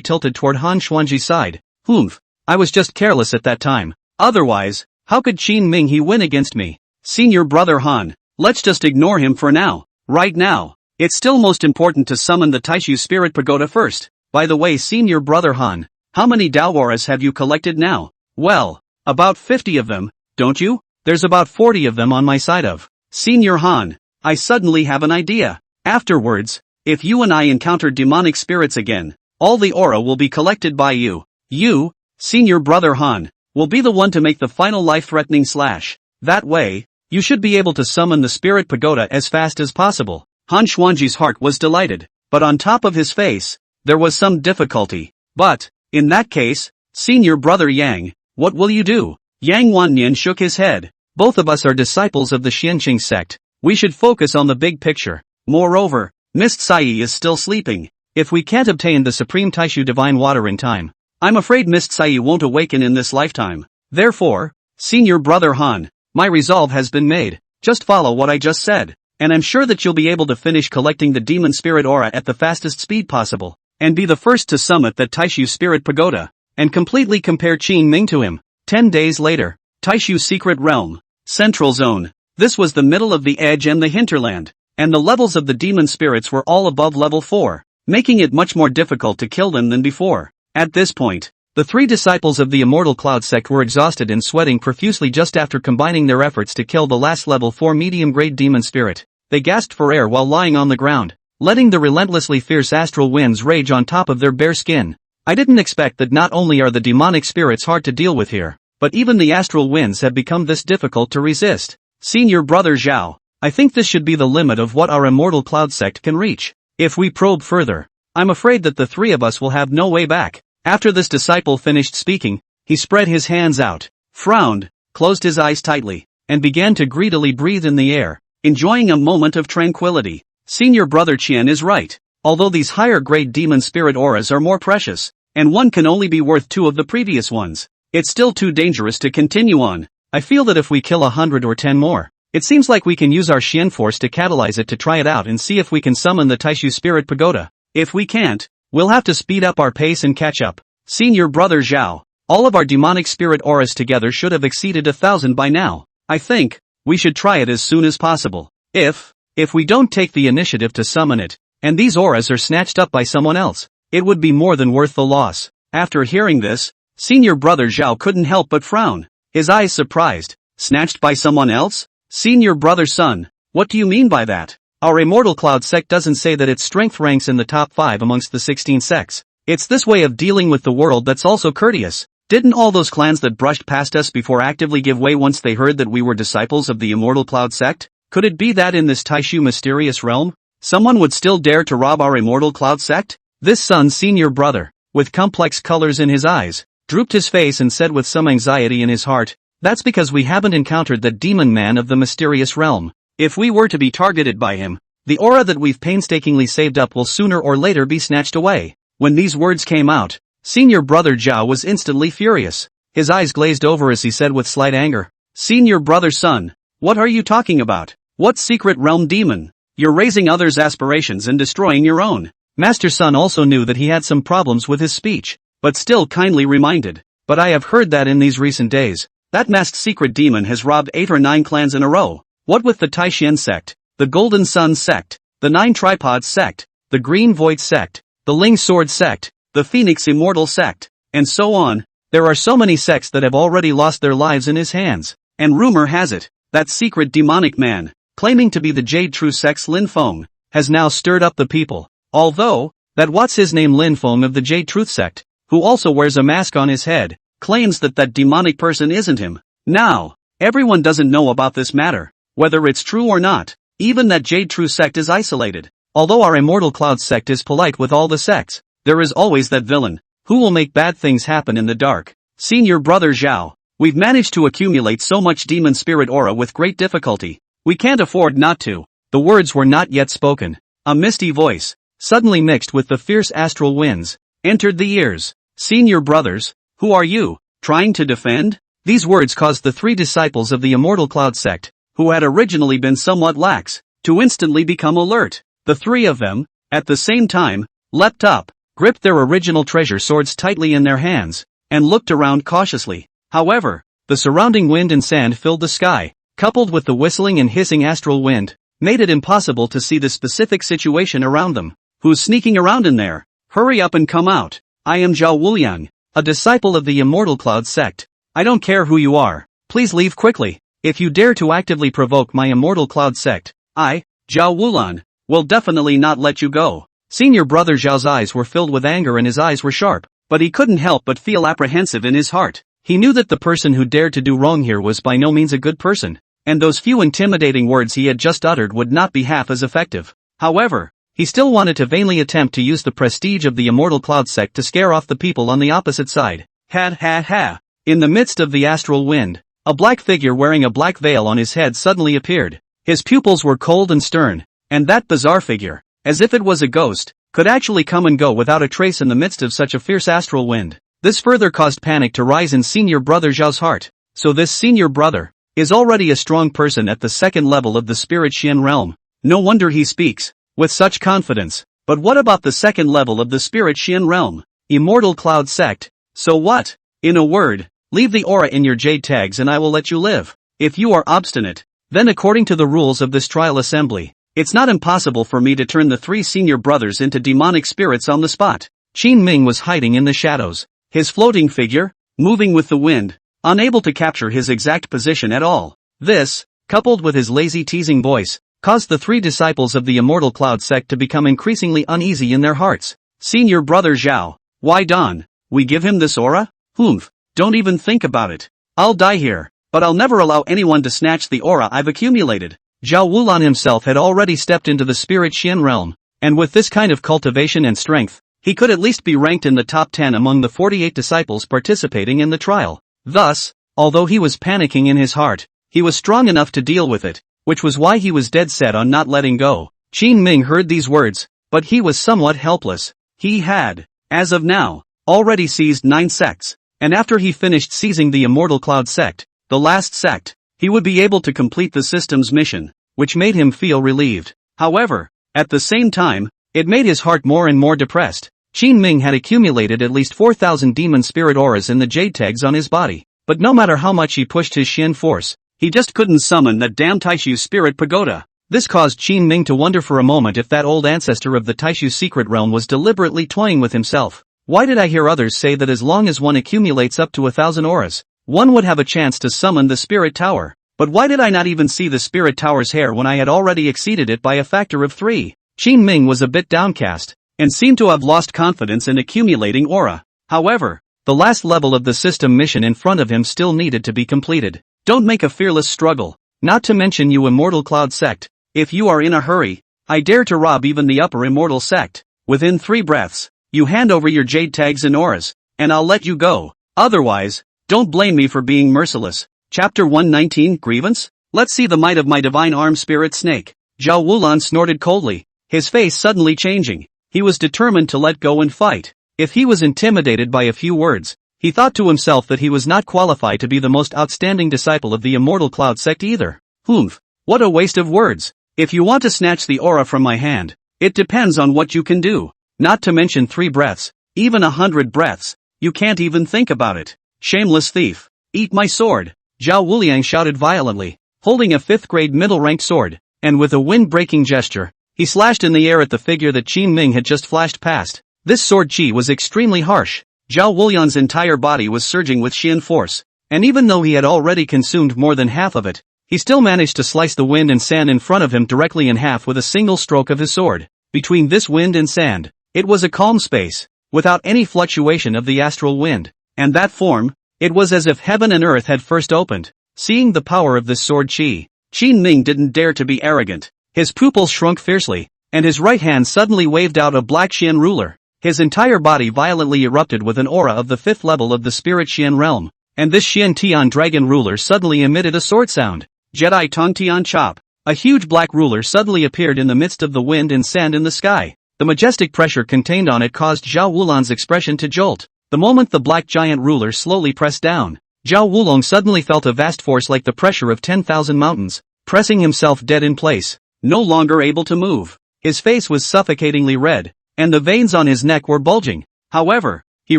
tilted toward Han Xuanji's side. Humph, I was just careless at that time. Otherwise, how could Qin Ming he win against me? Senior brother Han, let's just ignore him for now. Right now, it's still most important to summon the Taishu Spirit Pagoda first. By the way, senior brother Han, how many Dao auras have you collected now? Well, about 50 of them, don't you? There's about 40 of them on my side of. Senior Han, I suddenly have an idea. Afterwards, if you and I encounter demonic spirits again, all the aura will be collected by you. You, senior brother Han, will be the one to make the final life-threatening slash. That way, you should be able to summon the Spirit Pagoda as fast as possible. Han Xuanji's heart was delighted, but on top of his face, there was some difficulty. But, in that case, senior brother Yang, what will you do? Yang Wanyan shook his head. Both of us are disciples of the Xianqing sect. We should focus on the big picture. Moreover, Mist Sai is still sleeping. If we can't obtain the Supreme Taishu Divine Water in time, I'm afraid Mist Sai won't awaken in this lifetime. Therefore, senior brother Han, my resolve has been made. Just follow what I just said, and I'm sure that you'll be able to finish collecting the demon spirit aura at the fastest speed possible, and be the first to summit that Taishu Spirit Pagoda, and completely compare Qin Ming to him. 10 days later, Taishu Secret Realm, Central Zone. This was the middle of the edge and the hinterland, and the levels of the demon spirits were all above level 4, making it much more difficult to kill them than before. At this point, the three disciples of the Immortal Cloud sect were exhausted and sweating profusely just after combining their efforts to kill the last level 4 medium-grade demon spirit. They gasped for air while lying on the ground, letting the relentlessly fierce astral winds rage on top of their bare skin. I didn't expect that not only are the demonic spirits hard to deal with here, but even the astral winds have become this difficult to resist. Senior brother Zhao, I think this should be the limit of what our Immortal Cloud sect can reach. If we probe further, I'm afraid that the three of us will have no way back. After this disciple finished speaking, he spread his hands out, frowned, closed his eyes tightly, and began to greedily breathe in the air, enjoying a moment of tranquility. Senior Brother Qian is right. Although these higher grade demon spirit auras are more precious, and one can only be worth 2 of the previous ones, it's still too dangerous to continue on. I feel that if we kill 100 or 10 more, it seems like we can use our Qian force to catalyze it to try it out and see if we can summon the Taishu Spirit Pagoda. If we can't, we'll have to speed up our pace and catch up. Senior Brother Zhao, all of our demonic spirit auras together should have exceeded 1,000 by now. I think we should try it as soon as possible. If we don't take the initiative to summon it, and these auras are snatched up by someone else, it would be more than worth the loss. After hearing this, Senior Brother Zhao couldn't help but frown, his eyes surprised. Snatched by someone else? Senior Brother Sun, what do you mean by that? Our Immortal Cloud sect doesn't say that its strength ranks in the top 5 amongst the 16 sects. It's this way of dealing with the world that's also courteous. Didn't all those clans that brushed past us before actively give way once they heard that we were disciples of the Immortal Cloud sect? Could it be that in this Taishu mysterious realm, someone would still dare to rob our Immortal Cloud sect? This Sun's senior brother, with complex colors in his eyes, drooped his face and said with some anxiety in his heart, "That's because we haven't encountered that demon man of the mysterious realm. If we were to be targeted by him, the aura that we've painstakingly saved up will sooner or later be snatched away." When these words came out, Senior Brother Zhao was instantly furious. His eyes glazed over as he said with slight anger, "Senior Brother Sun, what are you talking about? What secret realm demon? You're raising others' aspirations and destroying your own." Master Sun also knew that he had some problems with his speech, but still kindly reminded, "But I have heard that in these recent days, that masked secret demon has robbed 8 or 9 clans in a row. What with the Taishan sect, the Golden Sun sect, the 9 Tripods sect, the Green Void sect, the Ling Sword sect, the Phoenix Immortal sect, and so on. There are so many sects that have already lost their lives in his hands. And rumor has it, that secret demonic man, claiming to be the Jade True Sect's Lin Feng, has now stirred up the people. Although, that what's his name Lin Feng of the Jade Truth sect, who also wears a mask on his head, claims that that demonic person isn't him. Now, everyone doesn't know about this matter, whether it's true or not. Even that Jade True sect is isolated. Although our Immortal Cloud sect is polite with all the sects, there is always that villain, who will make bad things happen in the dark. Senior Brother Zhao, we've managed to accumulate so much demon spirit aura with great difficulty. We can't afford not to. The words were not yet spoken. A misty voice, suddenly mixed with the fierce astral winds, entered the ears. "Senior brothers, who are you, trying to defend?" These words caused the 3 disciples of the Immortal Cloud sect, who had originally been somewhat lax, to instantly become alert. The 3 of them, at the same time, leapt up, gripped their original treasure swords tightly in their hands, and looked around cautiously. However, the surrounding wind and sand filled the sky, coupled with the whistling and hissing astral wind, made it impossible to see the specific situation around them. "Who's sneaking around in there? Hurry up and come out. I am Zhao Wuliang, a disciple of the Immortal Cloud sect. I don't care who you are, please leave quickly. If you dare to actively provoke my Immortal Cloud sect, I, Zhao Wulan, will definitely not let you go." Senior Brother Zhao's eyes were filled with anger and his eyes were sharp, but he couldn't help but feel apprehensive in his heart. He knew that the person who dared to do wrong here was by no means a good person, and those few intimidating words he had just uttered would not be half as effective. However, he still wanted to vainly attempt to use the prestige of the Immortal Cloud sect to scare off the people on the opposite side. Ha ha ha! In the midst of the astral wind, a black figure wearing a black veil on his head suddenly appeared. His pupils were cold and stern, and that bizarre figure, as if it was a ghost, could actually come and go without a trace in the midst of such a fierce astral wind. This further caused panic to rise in Senior Brother Zhao's heart. So this senior brother is already a strong person at the 2nd level of the Spirit Qian realm. No wonder he speaks with such confidence. But what about the 2nd level of the Spirit Qian realm? Immortal Cloud sect. So what? In a word, leave the aura in your jade tags and I will let you live. If you are obstinate, then according to the rules of this trial assembly, it's not impossible for me to turn the 3 senior brothers into demonic spirits on the spot. Qin Ming was hiding in the shadows, his floating figure, moving with the wind, unable to capture his exact position at all. This, coupled with his lazy teasing voice, caused the 3 disciples of the Immortal Cloud sect to become increasingly uneasy in their hearts. "Senior Brother Zhao, why don't we give him this aura? Humph, don't even think about it. I'll die here, but I'll never allow anyone to snatch the aura I've accumulated." Zhao Wulan himself had already stepped into the spirit Xian realm, and with this kind of cultivation and strength, he could at least be ranked in the top 10 among the 48 disciples participating in the trial. Thus, although he was panicking in his heart, he was strong enough to deal with it, which was why he was dead set on not letting go. Qin Ming heard these words, but he was somewhat helpless. He had, as of now, already seized 9 sects, and after he finished seizing the Immortal Cloud sect, the last sect, he would be able to complete the system's mission, which made him feel relieved. However, at the same time, it made his heart more and more depressed. Qin Ming had accumulated at least 4,000 demon spirit auras in the jade tags on his body, but no matter how much he pushed his Xian force, he just couldn't summon that damn Taishu spirit pagoda. This caused Qin Ming to wonder for a moment if that old ancestor of the Taishu secret realm was deliberately toying with himself. Why did I hear others say that as long as one accumulates up to 1,000 auras, one would have a chance to summon the spirit tower? But why did I not even see the spirit tower's hair when I had already exceeded it by a factor of 3? Qin Ming was a bit downcast, and seemed to have lost confidence in accumulating aura. However, the last level of the system mission in front of him still needed to be completed. Don't make a fearless struggle, not to mention you Immortal Cloud sect. If you are in a hurry, I dare to rob even the upper Immortal sect. Within 3 breaths, you hand over your jade tags and auras, and I'll let you go. Otherwise, don't blame me for being merciless. Chapter 119 Grievance? Let's see the might of my divine arm spirit snake. Zhao Wulan snorted coldly, his face suddenly changing. He was determined to let go and fight. If he was intimidated by a few words, he thought to himself that he was not qualified to be the most outstanding disciple of the Immortal Cloud sect either. Humph, what a waste of words. If you want to snatch the aura from my hand, it depends on what you can do. Not to mention 3 breaths, even 100 breaths, you can't even think about it. Shameless thief, eat my sword. Zhao Wuliang shouted violently, holding a 5th grade middle-ranked sword, and with a wind-breaking gesture, he slashed in the air at the figure that Qin Ming had just flashed past. This sword chi was extremely harsh. Zhao Wuliang's entire body was surging with Xian force, and even though he had already consumed more than half of it, he still managed to slice the wind and sand in front of him directly in half with a single stroke of his sword. Between this wind and sand, it was a calm space, without any fluctuation of the astral wind, and that form, it was as if heaven and earth had first opened. Seeing the power of this sword chi, Qin Ming didn't dare to be arrogant. His pupils shrunk fiercely, and his right hand suddenly waved out a black Xian ruler. His entire body violently erupted with an aura of the 5th level of the spirit Xian realm, and this Xian Tian dragon ruler suddenly emitted a sword sound. Jedi Tong Tian Chop. A huge black ruler suddenly appeared in the midst of the wind and sand in the sky. The majestic pressure contained on it caused Zhao Wulan's expression to jolt. The moment the black giant ruler slowly pressed down, Zhao Wulong suddenly felt a vast force like the pressure of 10,000 mountains, pressing himself dead in place, no longer able to move. His face was suffocatingly red, and the veins on his neck were bulging. However, he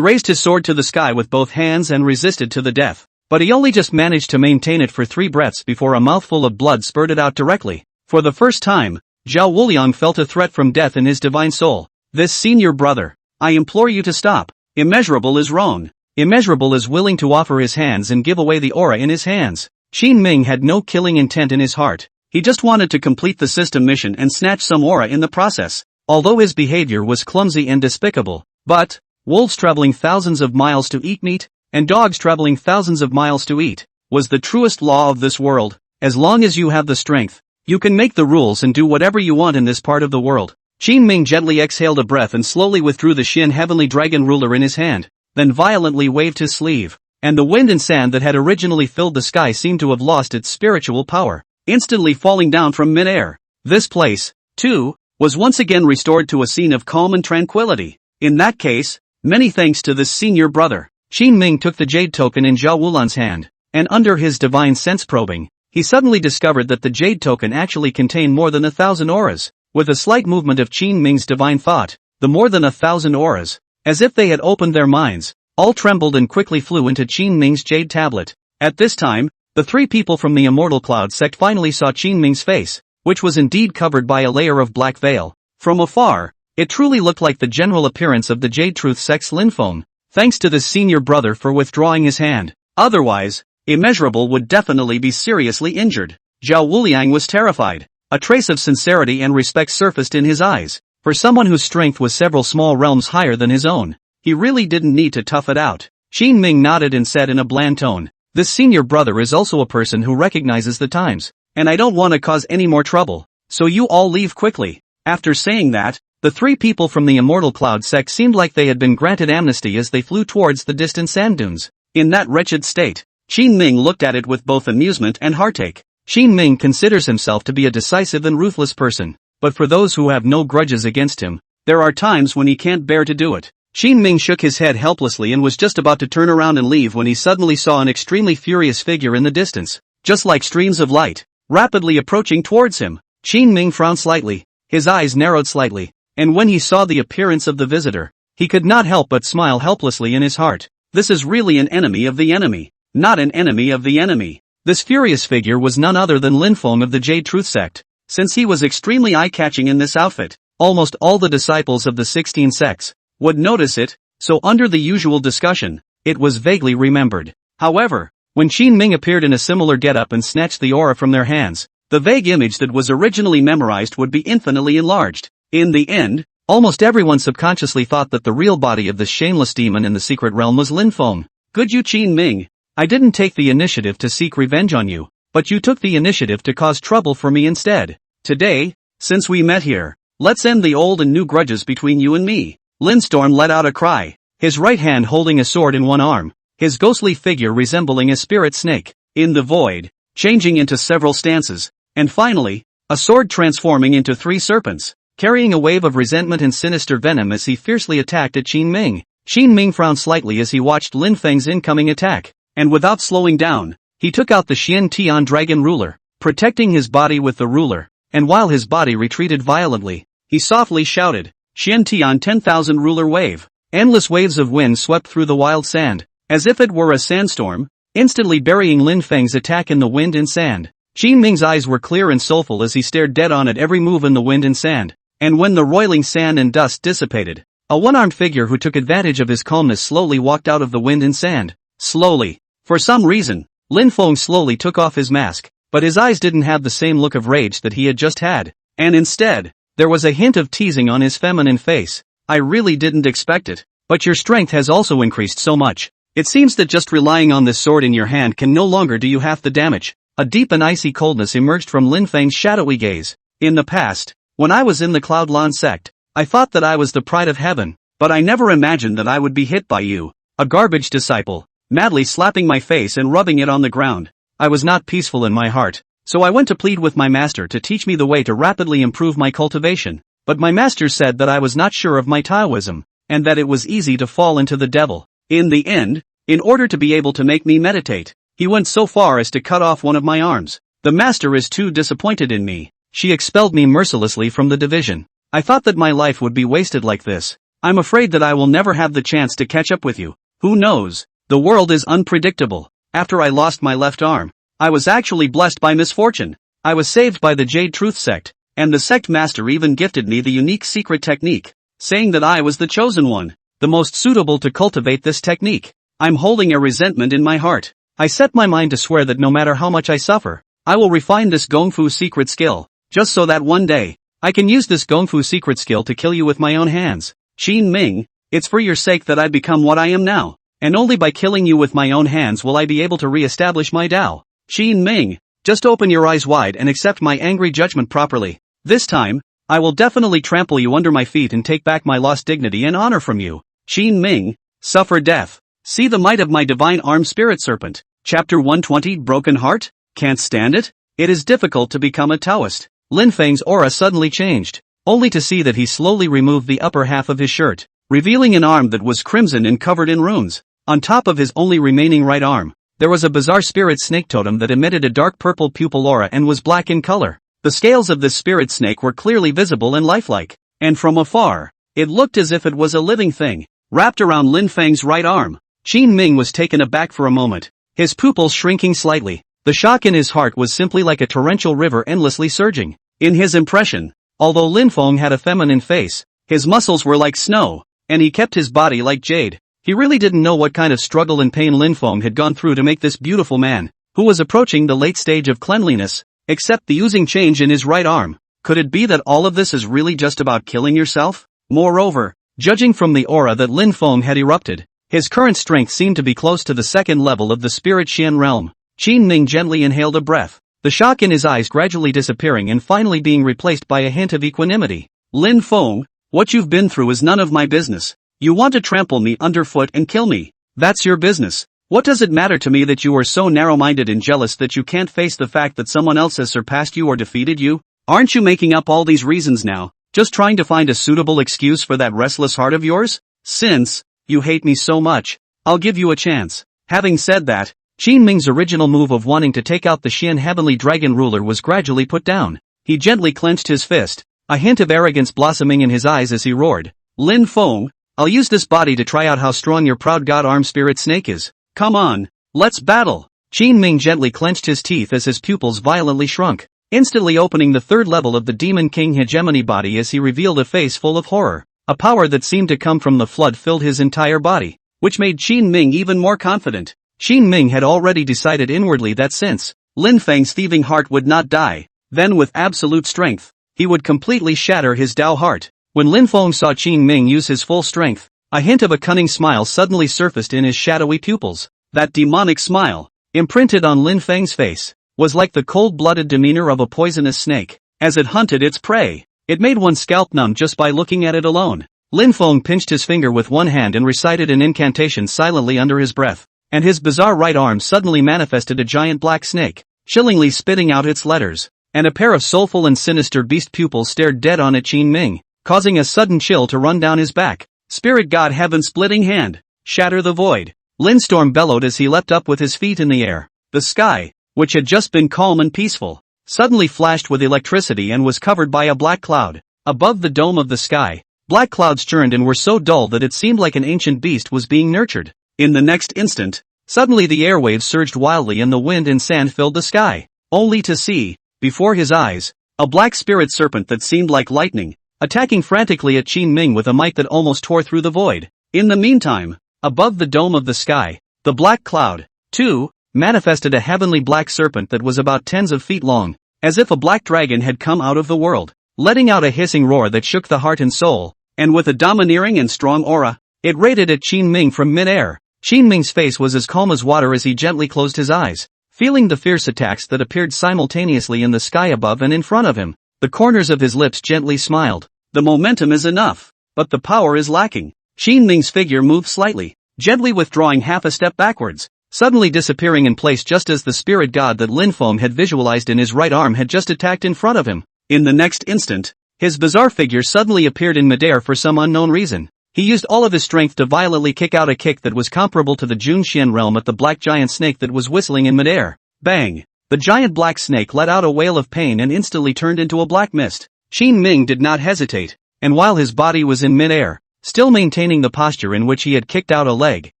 raised his sword to the sky with both hands and resisted to the death, but he only just managed to maintain it for 3 breaths before a mouthful of blood spurted out directly. For the first time, Zhao Wuliang felt a threat from death in his divine soul. This senior brother, I implore you to stop. Immeasurable is wrong. Immeasurable is willing to offer his hands and give away the aura in his hands. Qin Ming had no killing intent in his heart. He just wanted to complete the system mission and snatch some aura in the process. Although his behavior was clumsy and despicable, but wolves traveling thousands of miles to eat meat, and dogs traveling thousands of miles to eat, was the truest law of this world. As long as you have the strength, you can make the rules and do whatever you want in this part of the world. Qin Ming gently exhaled a breath and slowly withdrew the Xian heavenly dragon ruler in his hand, then violently waved his sleeve, and the wind and sand that had originally filled the sky seemed to have lost its spiritual power, instantly falling down from mid-air. This place, too, was once again restored to a scene of calm and tranquility. In that case, many thanks to this senior brother. Qin Ming took the jade token in Zhao Wulan's hand, and under his divine sense probing, he suddenly discovered that the jade token actually contained more than 1,000 auras. With a slight movement of Qin Ming's divine thought, the more than 1,000 auras, as if they had opened their minds, all trembled and quickly flew into Qin Ming's jade tablet. At this time, the 3 people from the Immortal Cloud sect finally saw Qin Ming's face, which was indeed covered by a layer of black veil. From afar, it truly looked like the general appearance of the Jade Truth sect's Linfeng. Thanks to this senior brother for withdrawing his hand. Otherwise, Immeasurable would definitely be seriously injured. Zhao Wuliang was terrified. A trace of sincerity and respect surfaced in his eyes. For someone whose strength was several small realms higher than his own, he really didn't need to tough it out. Qin Ming nodded and said in a bland tone, "This senior brother is also a person who recognizes the times, and I don't want to cause any more trouble, so you all leave quickly. After saying that, the three people from the Immortal Cloud sect seemed like they had been granted amnesty as they flew towards the distant sand dunes. In that wretched state, Qin Ming looked at it with both amusement and heartache. Qin Ming considers himself to be a decisive and ruthless person, but for those who have no grudges against him, there are times when he can't bear to do it. Qin Ming shook his head helplessly and was just about to turn around and leave when he suddenly saw an extremely furious figure in the distance, just like streams of light, rapidly approaching towards him. Qin Ming frowned slightly, his eyes narrowed slightly, and when he saw the appearance of the visitor, he could not help but smile helplessly in his heart. This is really an enemy of the enemy, not an enemy of the enemy. This furious figure was none other than Lin Feng of the Jade Truth sect. Since he was extremely eye-catching in this outfit, almost all the disciples of the 16 sects would notice it, so under the usual discussion, it was vaguely remembered. However, when Qin Ming appeared in a similar getup and snatched the aura from their hands, the vague image that was originally memorized would be infinitely enlarged. In the end, almost everyone subconsciously thought that the real body of this shameless demon in the secret realm was Lin Feng. Good you Qin Ming. I didn't take the initiative to seek revenge on you, but you took the initiative to cause trouble for me instead. Today, since we met here, let's end the old and new grudges between you and me. Lin Storm let out a cry, his right hand holding a sword in one arm, his ghostly figure resembling a spirit snake, in the void, changing into several stances, and finally, a sword transforming into 3 serpents, carrying a wave of resentment and sinister venom as he fiercely attacked at Qin Ming. Qin Ming frowned slightly as he watched Lin Feng's incoming attack, and without slowing down, he took out the Xian Tian dragon ruler, protecting his body with the ruler, and while his body retreated violently, he softly shouted, Xian Tian 10,000 ruler wave. Endless waves of wind swept through the wild sand, as if it were a sandstorm, instantly burying Lin Feng's attack in the wind and sand. Qin Ming's eyes were clear and soulful as he stared dead on at every move in the wind and sand, and when the roiling sand and dust dissipated, a one-armed figure who took advantage of his calmness slowly walked out of the wind and sand. Slowly. For some reason, Lin Feng slowly took off his mask, but his eyes didn't have the same look of rage that he had just had, and instead, there was a hint of teasing on his feminine face. I really didn't expect it, but your strength has also increased so much. It seems that just relying on this sword in your hand can no longer do you half the damage. A deep and icy coldness emerged from Lin Feng's shadowy gaze. In the past, when I was in the Cloudlan sect, I thought that I was the pride of heaven, but I never imagined that I would be hit by you, a garbage disciple. Madly slapping my face and rubbing it on the ground, I was not peaceful in my heart, so I went to plead with my master to teach me the way to rapidly improve my cultivation, but my master said that I was not sure of my Taoism, and that it was easy to fall into the devil. In the end, in order to be able to make me meditate, he went so far as to cut off one of my arms. The master is too disappointed in me. She expelled me mercilessly from the division. I thought that my life would be wasted like this. I'm afraid that I will never have the chance to catch up with you. Who knows? The world is unpredictable. After I lost my left arm, I was actually blessed by misfortune. I was saved by the Jade Truth sect, and the sect master even gifted me the unique secret technique, saying that I was the chosen one, the most suitable to cultivate this technique. I'm holding a resentment in my heart. I set my mind to swear that no matter how much I suffer, I will refine this Gongfu secret skill, just so that one day, I can use this Gongfu secret skill to kill you with my own hands. Qin Ming, it's for your sake that I become what I am now. And only by killing you with my own hands will I be able to re-establish my Tao. Qin Ming, just open your eyes wide and accept my angry judgment properly. This time, I will definitely trample you under my feet and take back my lost dignity and honor from you. Qin Ming, suffer death. See the might of my divine armed spirit serpent. Chapter 120 Broken Heart? Can't stand it? It is difficult to become a Taoist. Lin Feng's aura suddenly changed, only to see that he slowly removed the upper half of his shirt, revealing an arm that was crimson and covered in runes. On top of his only remaining right arm, there was a bizarre spirit snake totem that emitted a dark purple pupil aura and was black in color. The scales of this spirit snake were clearly visible and lifelike, and from afar, it looked as if it was a living thing, wrapped around Lin Feng's right arm. Qin Ming was taken aback for a moment, his pupils shrinking slightly. The shock in his heart was simply like a torrential river endlessly surging. In his impression, although Lin Feng had a feminine face, his muscles were like snow, and he kept his body like jade. He really didn't know what kind of struggle and pain Lin Feng had gone through to make this beautiful man, who was approaching the late stage of cleanliness, accept the oozing change in his right arm. Could it be that all of this is really just about killing yourself? Moreover, judging from the aura that Lin Feng had erupted, his current strength seemed to be close to the second level of the spirit Xian realm. Qin Ming gently inhaled a breath. the shock in his eyes gradually disappearing and finally being replaced by a hint of equanimity. Lin Feng, what you've been through is none of my business. You want to trample me underfoot and kill me. That's your business. What does it matter to me that you are so narrow-minded and jealous that you can't face the fact that someone else has surpassed you or defeated you? Aren't you making up all these reasons now, just trying to find a suitable excuse for that restless heart of yours? Since you hate me so much, I'll give you a chance. Having said that, Qin Ming's original move of wanting to take out the Xian Heavenly Dragon ruler was gradually put down. He gently clenched his fist, a hint of arrogance blossoming in his eyes as he roared, Lin Feng, I'll use this body to try out how strong your proud god-armed spirit snake is. Come on, let's battle. Qin Ming gently clenched his teeth as his pupils violently shrunk, instantly opening the third level of the Demon King hegemony body as he revealed a face full of horror. A power that seemed to come from the flood filled his entire body, which made Qin Ming even more confident. Qin Ming had already decided inwardly that since Lin Feng's thieving heart would not die, then with absolute strength, he would completely shatter his Dao heart. When Lin Feng saw Qin Ming use his full strength, a hint of a cunning smile suddenly surfaced in his shadowy pupils. That demonic smile, imprinted on Lin Feng's face, was like the cold-blooded demeanor of a poisonous snake, as it hunted its prey. It made one's scalp numb just by looking at it alone. Lin Feng pinched his finger with one hand and recited an incantation silently under his breath, and his bizarre right arm suddenly manifested a giant black snake, chillingly spitting out its letters, and a pair of soulful and sinister beast pupils stared dead on at Qin Ming, causing a sudden chill to run down his back. Spirit God Heaven Splitting Hand, shatter the void. Lin Storm bellowed as he leapt up with his feet in the air. The sky, which had just been calm and peaceful, suddenly flashed with electricity and was covered by a black cloud. Above the dome of the sky, black clouds churned and were so dull that it seemed like an ancient beast was being nurtured. In the next instant, suddenly the airwaves surged wildly and the wind and sand filled the sky, only to see, before his eyes, a black spirit serpent that seemed like lightning, attacking frantically at Qin Ming with a might that almost tore through the void. In the meantime, above the dome of the sky, the black cloud, too, manifested a heavenly black serpent that was about tens of feet long, as if a black dragon had come out of the world, letting out a hissing roar that shook the heart and soul, and with a domineering and strong aura, it raided at Qin Ming from mid-air. Qin Ming's face was as calm as water as he gently closed his eyes, feeling the fierce attacks that appeared simultaneously in the sky above and in front of him. The corners of his lips gently smiled. The momentum is enough, but the power is lacking. Qin Ming's figure moved slightly, gently withdrawing half a step backwards, suddenly disappearing in place just as the spirit god that Lin Feng had visualized in his right arm had just attacked in front of him. In the next instant, his bizarre figure suddenly appeared in midair for some unknown reason. He used all of his strength to violently kick out a kick that was comparable to the Junxian realm at the black giant snake that was whistling in midair. Bang! The giant black snake let out a wail of pain and instantly turned into a black mist. Qin Ming did not hesitate, and while his body was in midair, still maintaining the posture in which he had kicked out a leg,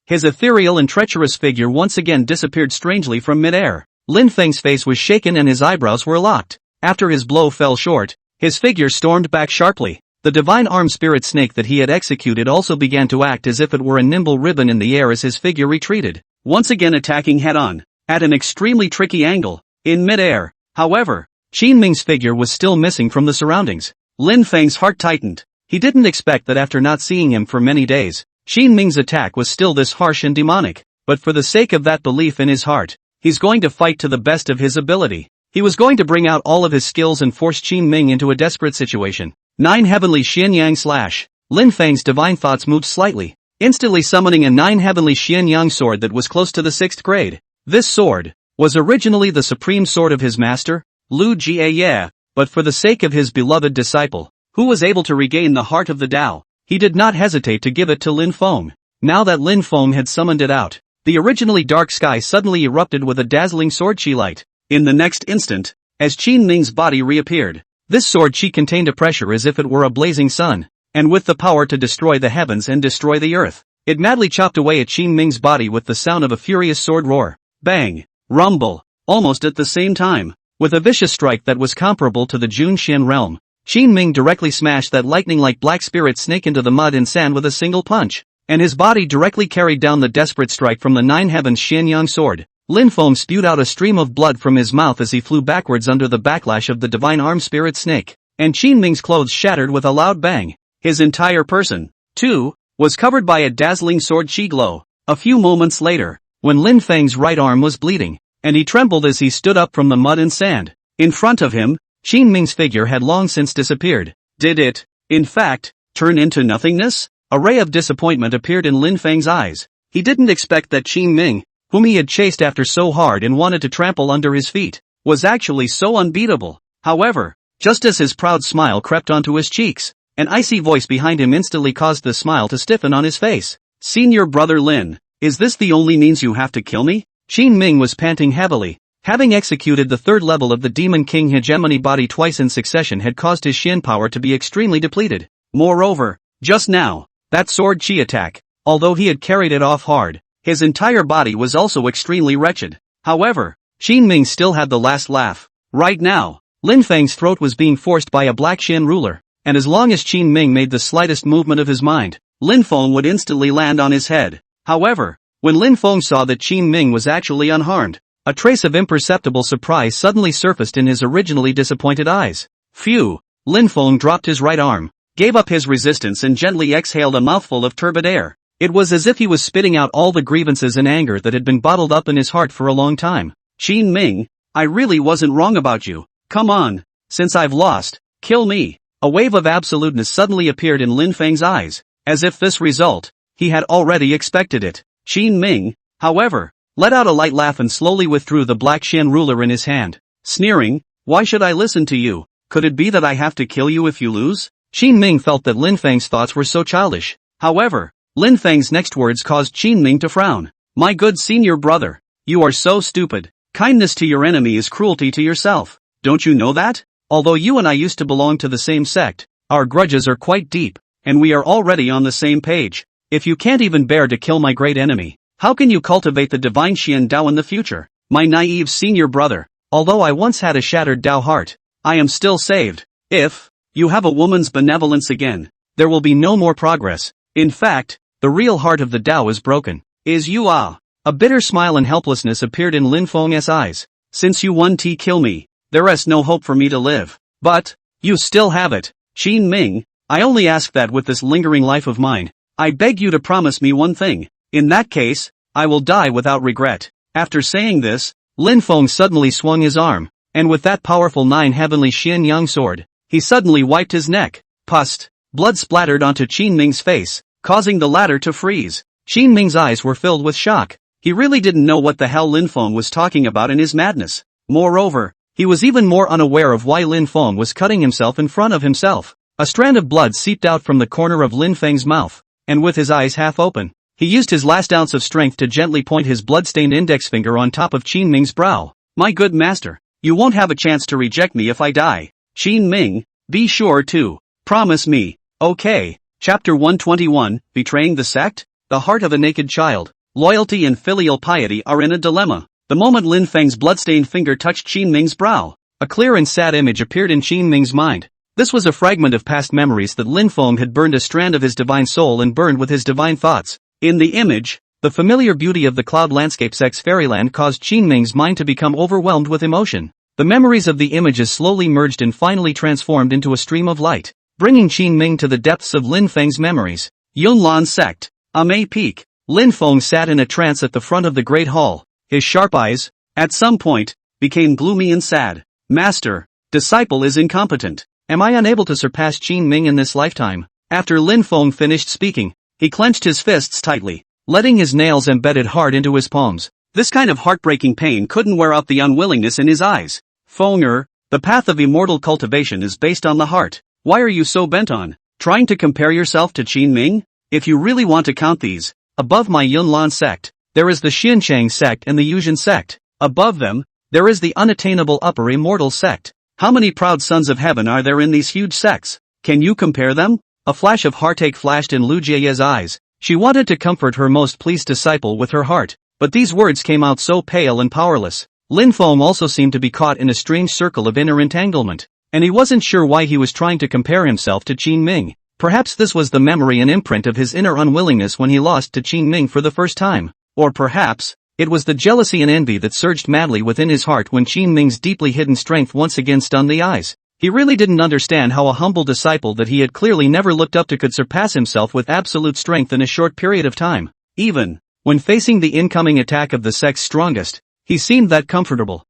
his ethereal and treacherous figure once again disappeared strangely from midair. Lin Feng's face was shaken and his eyebrows were locked. After his blow fell short, his figure stormed back sharply. The divine armed spirit snake that he had executed also began to act as if it were a nimble ribbon in the air as his figure retreated, once again attacking head-on, at an extremely tricky angle, in mid-air. However, Qin Ming's figure was still missing from the surroundings. Lin Feng's heart tightened. He didn't expect that after not seeing him for many days, Qin Ming's attack was still this harsh and demonic, but for the sake of that belief in his heart, he's going to fight to the best of his ability. He was going to bring out all of his skills and force Qin Ming into a desperate situation. 9 Heavenly Xian Yang Slash. Lin Feng's divine thoughts moved slightly, instantly summoning a 9 Heavenly Xian Yang sword that was close to the 6th grade. This sword was originally the supreme sword of his master, Lu Jie, but for the sake of his beloved disciple, who was able to regain the heart of the Tao, he did not hesitate to give it to Lin Feng. Now that Lin Feng had summoned it out, the originally dark sky suddenly erupted with a dazzling sword chi light. In the next instant, as Qin Ming's body reappeared, this sword chi contained a pressure as if it were a blazing sun, and with the power to destroy the heavens and destroy the earth, it madly chopped away at Qin Ming's body with the sound of a furious sword roar. Bang! Rumble! Almost at the same time, with a vicious strike that was comparable to the Junxian realm, Qin Ming directly smashed that lightning-like black spirit snake into the mud and sand with a single punch, and his body directly carried down the desperate strike from the 9 Heavens Xianyang sword. Lin Feng spewed out a stream of blood from his mouth as he flew backwards under the backlash of the divine armed spirit snake, and Qin Ming's clothes shattered with a loud bang. His entire person, too, was covered by a dazzling sword chi glow. A few moments later, when Lin Feng's right arm was bleeding, and he trembled as he stood up from the mud and sand. In front of him, Qin Ming's figure had long since disappeared. Did it, in fact, turn into nothingness? A ray of disappointment appeared in Lin Feng's eyes. He didn't expect that Qin Ming, whom he had chased after so hard and wanted to trample under his feet, was actually so unbeatable. However, just as his proud smile crept onto his cheeks, an icy voice behind him instantly caused the smile to stiffen on his face. Senior brother Lin, is this the only means you have to kill me? Qin Ming was panting heavily. Having executed the third level of the Demon King hegemony body twice in succession had caused his Shin power to be extremely depleted. Moreover, just now, that sword chi attack, although he had carried it off hard, his entire body was also extremely wretched. However, Qin Ming still had the last laugh. Right now, Lin Feng's throat was being forced by a black Shin ruler, and as long as Qin Ming made the slightest movement of his mind, Lin Feng would instantly land on his head. However, when Lin Feng saw that Qin Ming was actually unharmed, a trace of imperceptible surprise suddenly surfaced in his originally disappointed eyes. Phew! Lin Feng dropped his right arm, gave up his resistance and gently exhaled a mouthful of turbid air. It was as if he was spitting out all the grievances and anger that had been bottled up in his heart for a long time. Qin Ming, I really wasn't wrong about you. Come on, since I've lost, kill me. A wave of absoluteness suddenly appeared in Lin Feng's eyes, as if this result, he had already expected it. Qin Ming, however, let out a light laugh and slowly withdrew the black Shin ruler in his hand, sneering, why should I listen to you? Could it be that I have to kill you if you lose? Qin Ming felt that Lin Feng's thoughts were so childish. However, Lin Feng's next words caused Qin Ming to frown. My good senior brother, you are so stupid. Kindness to your enemy is cruelty to yourself. Don't you know that? Although you and I used to belong to the same sect, our grudges are quite deep, and we are already on the same page. If you can't even bear to kill my great enemy, how can you cultivate the divine Xian Dao in the future? My naive senior brother, although I once had a shattered Dao heart, I am still saved. If you have a woman's benevolence again, there will be no more progress. In fact, the real heart of the Dao is broken. Is you ah? A bitter smile and helplessness appeared in Lin Feng's eyes. Since you won to kill me, there is no hope for me to live. But, you still have it. Qin Ming, I only ask that with this lingering life of mine, I beg you to promise me one thing. In that case, I will die without regret. After saying this, Lin Feng suddenly swung his arm, and with that powerful 9 heavenly Xian Yang sword, he suddenly wiped his neck. Pust. Blood splattered onto Qin Ming's face, causing the latter to freeze. Qin Ming's eyes were filled with shock. He really didn't know what the hell Lin Feng was talking about in his madness. Moreover, he was even more unaware of why Lin Feng was cutting himself in front of himself. A strand of blood seeped out from the corner of Lin Feng's mouth, and with his eyes half open, he used his last ounce of strength to gently point his blood-stained index finger on top of Qin Ming's brow. My good master, you won't have a chance to reject me if I die. Qin Ming, be sure to promise me. Okay. Chapter 121, Betraying the Sect? The heart of a naked child. Loyalty and filial piety are in a dilemma. The moment Lin Feng's bloodstained finger touched Qin Ming's brow, a clear and sad image appeared in Qin Ming's mind. This was a fragment of past memories that Lin Feng had burned a strand of his divine soul and burned with his divine thoughts. In the image, the familiar beauty of the cloud landscape sex fairyland caused Qin Ming's mind to become overwhelmed with emotion. The memories of the images slowly merged and finally transformed into a stream of light, bringing Qin Ming to the depths of Lin Feng's memories. Yunlan sect. Ame Peak. Lin Feng sat in a trance at the front of the great hall. His sharp eyes, at some point, became gloomy and sad. Master, disciple is incompetent. Am I unable to surpass Qin Ming in this lifetime? After Lin Feng finished speaking, he clenched his fists tightly, letting his nails embedded hard into his palms. This kind of heartbreaking pain couldn't wear out the unwillingness in his eyes. Fenger, the path of immortal cultivation is based on the heart. Why are you so bent on trying to compare yourself to Qin Ming? If you really want to count these, above my Yunlan sect, there is the Xinchang sect and the Yuzhen sect. Above them, there is the unattainable upper immortal sect. How many proud sons of heaven are there in these huge sects? Can you compare them? A flash of heartache flashed in Lu Jie's eyes. She wanted to comfort her most pleased disciple with her heart, but these words came out so pale and powerless. Lin Feng also seemed to be caught in a strange circle of inner entanglement, and he wasn't sure why he was trying to compare himself to Qin Ming. Perhaps this was the memory and imprint of his inner unwillingness when he lost to Qin Ming for the first time. Or perhaps, it was the jealousy and envy that surged madly within his heart when Qin Ming's deeply hidden strength once again stunned the eyes. He really didn't understand how a humble disciple that he had clearly never looked up to could surpass himself with absolute strength in a short period of time. Even when facing the incoming attack of the sect's strongest, He seemed that comfortable.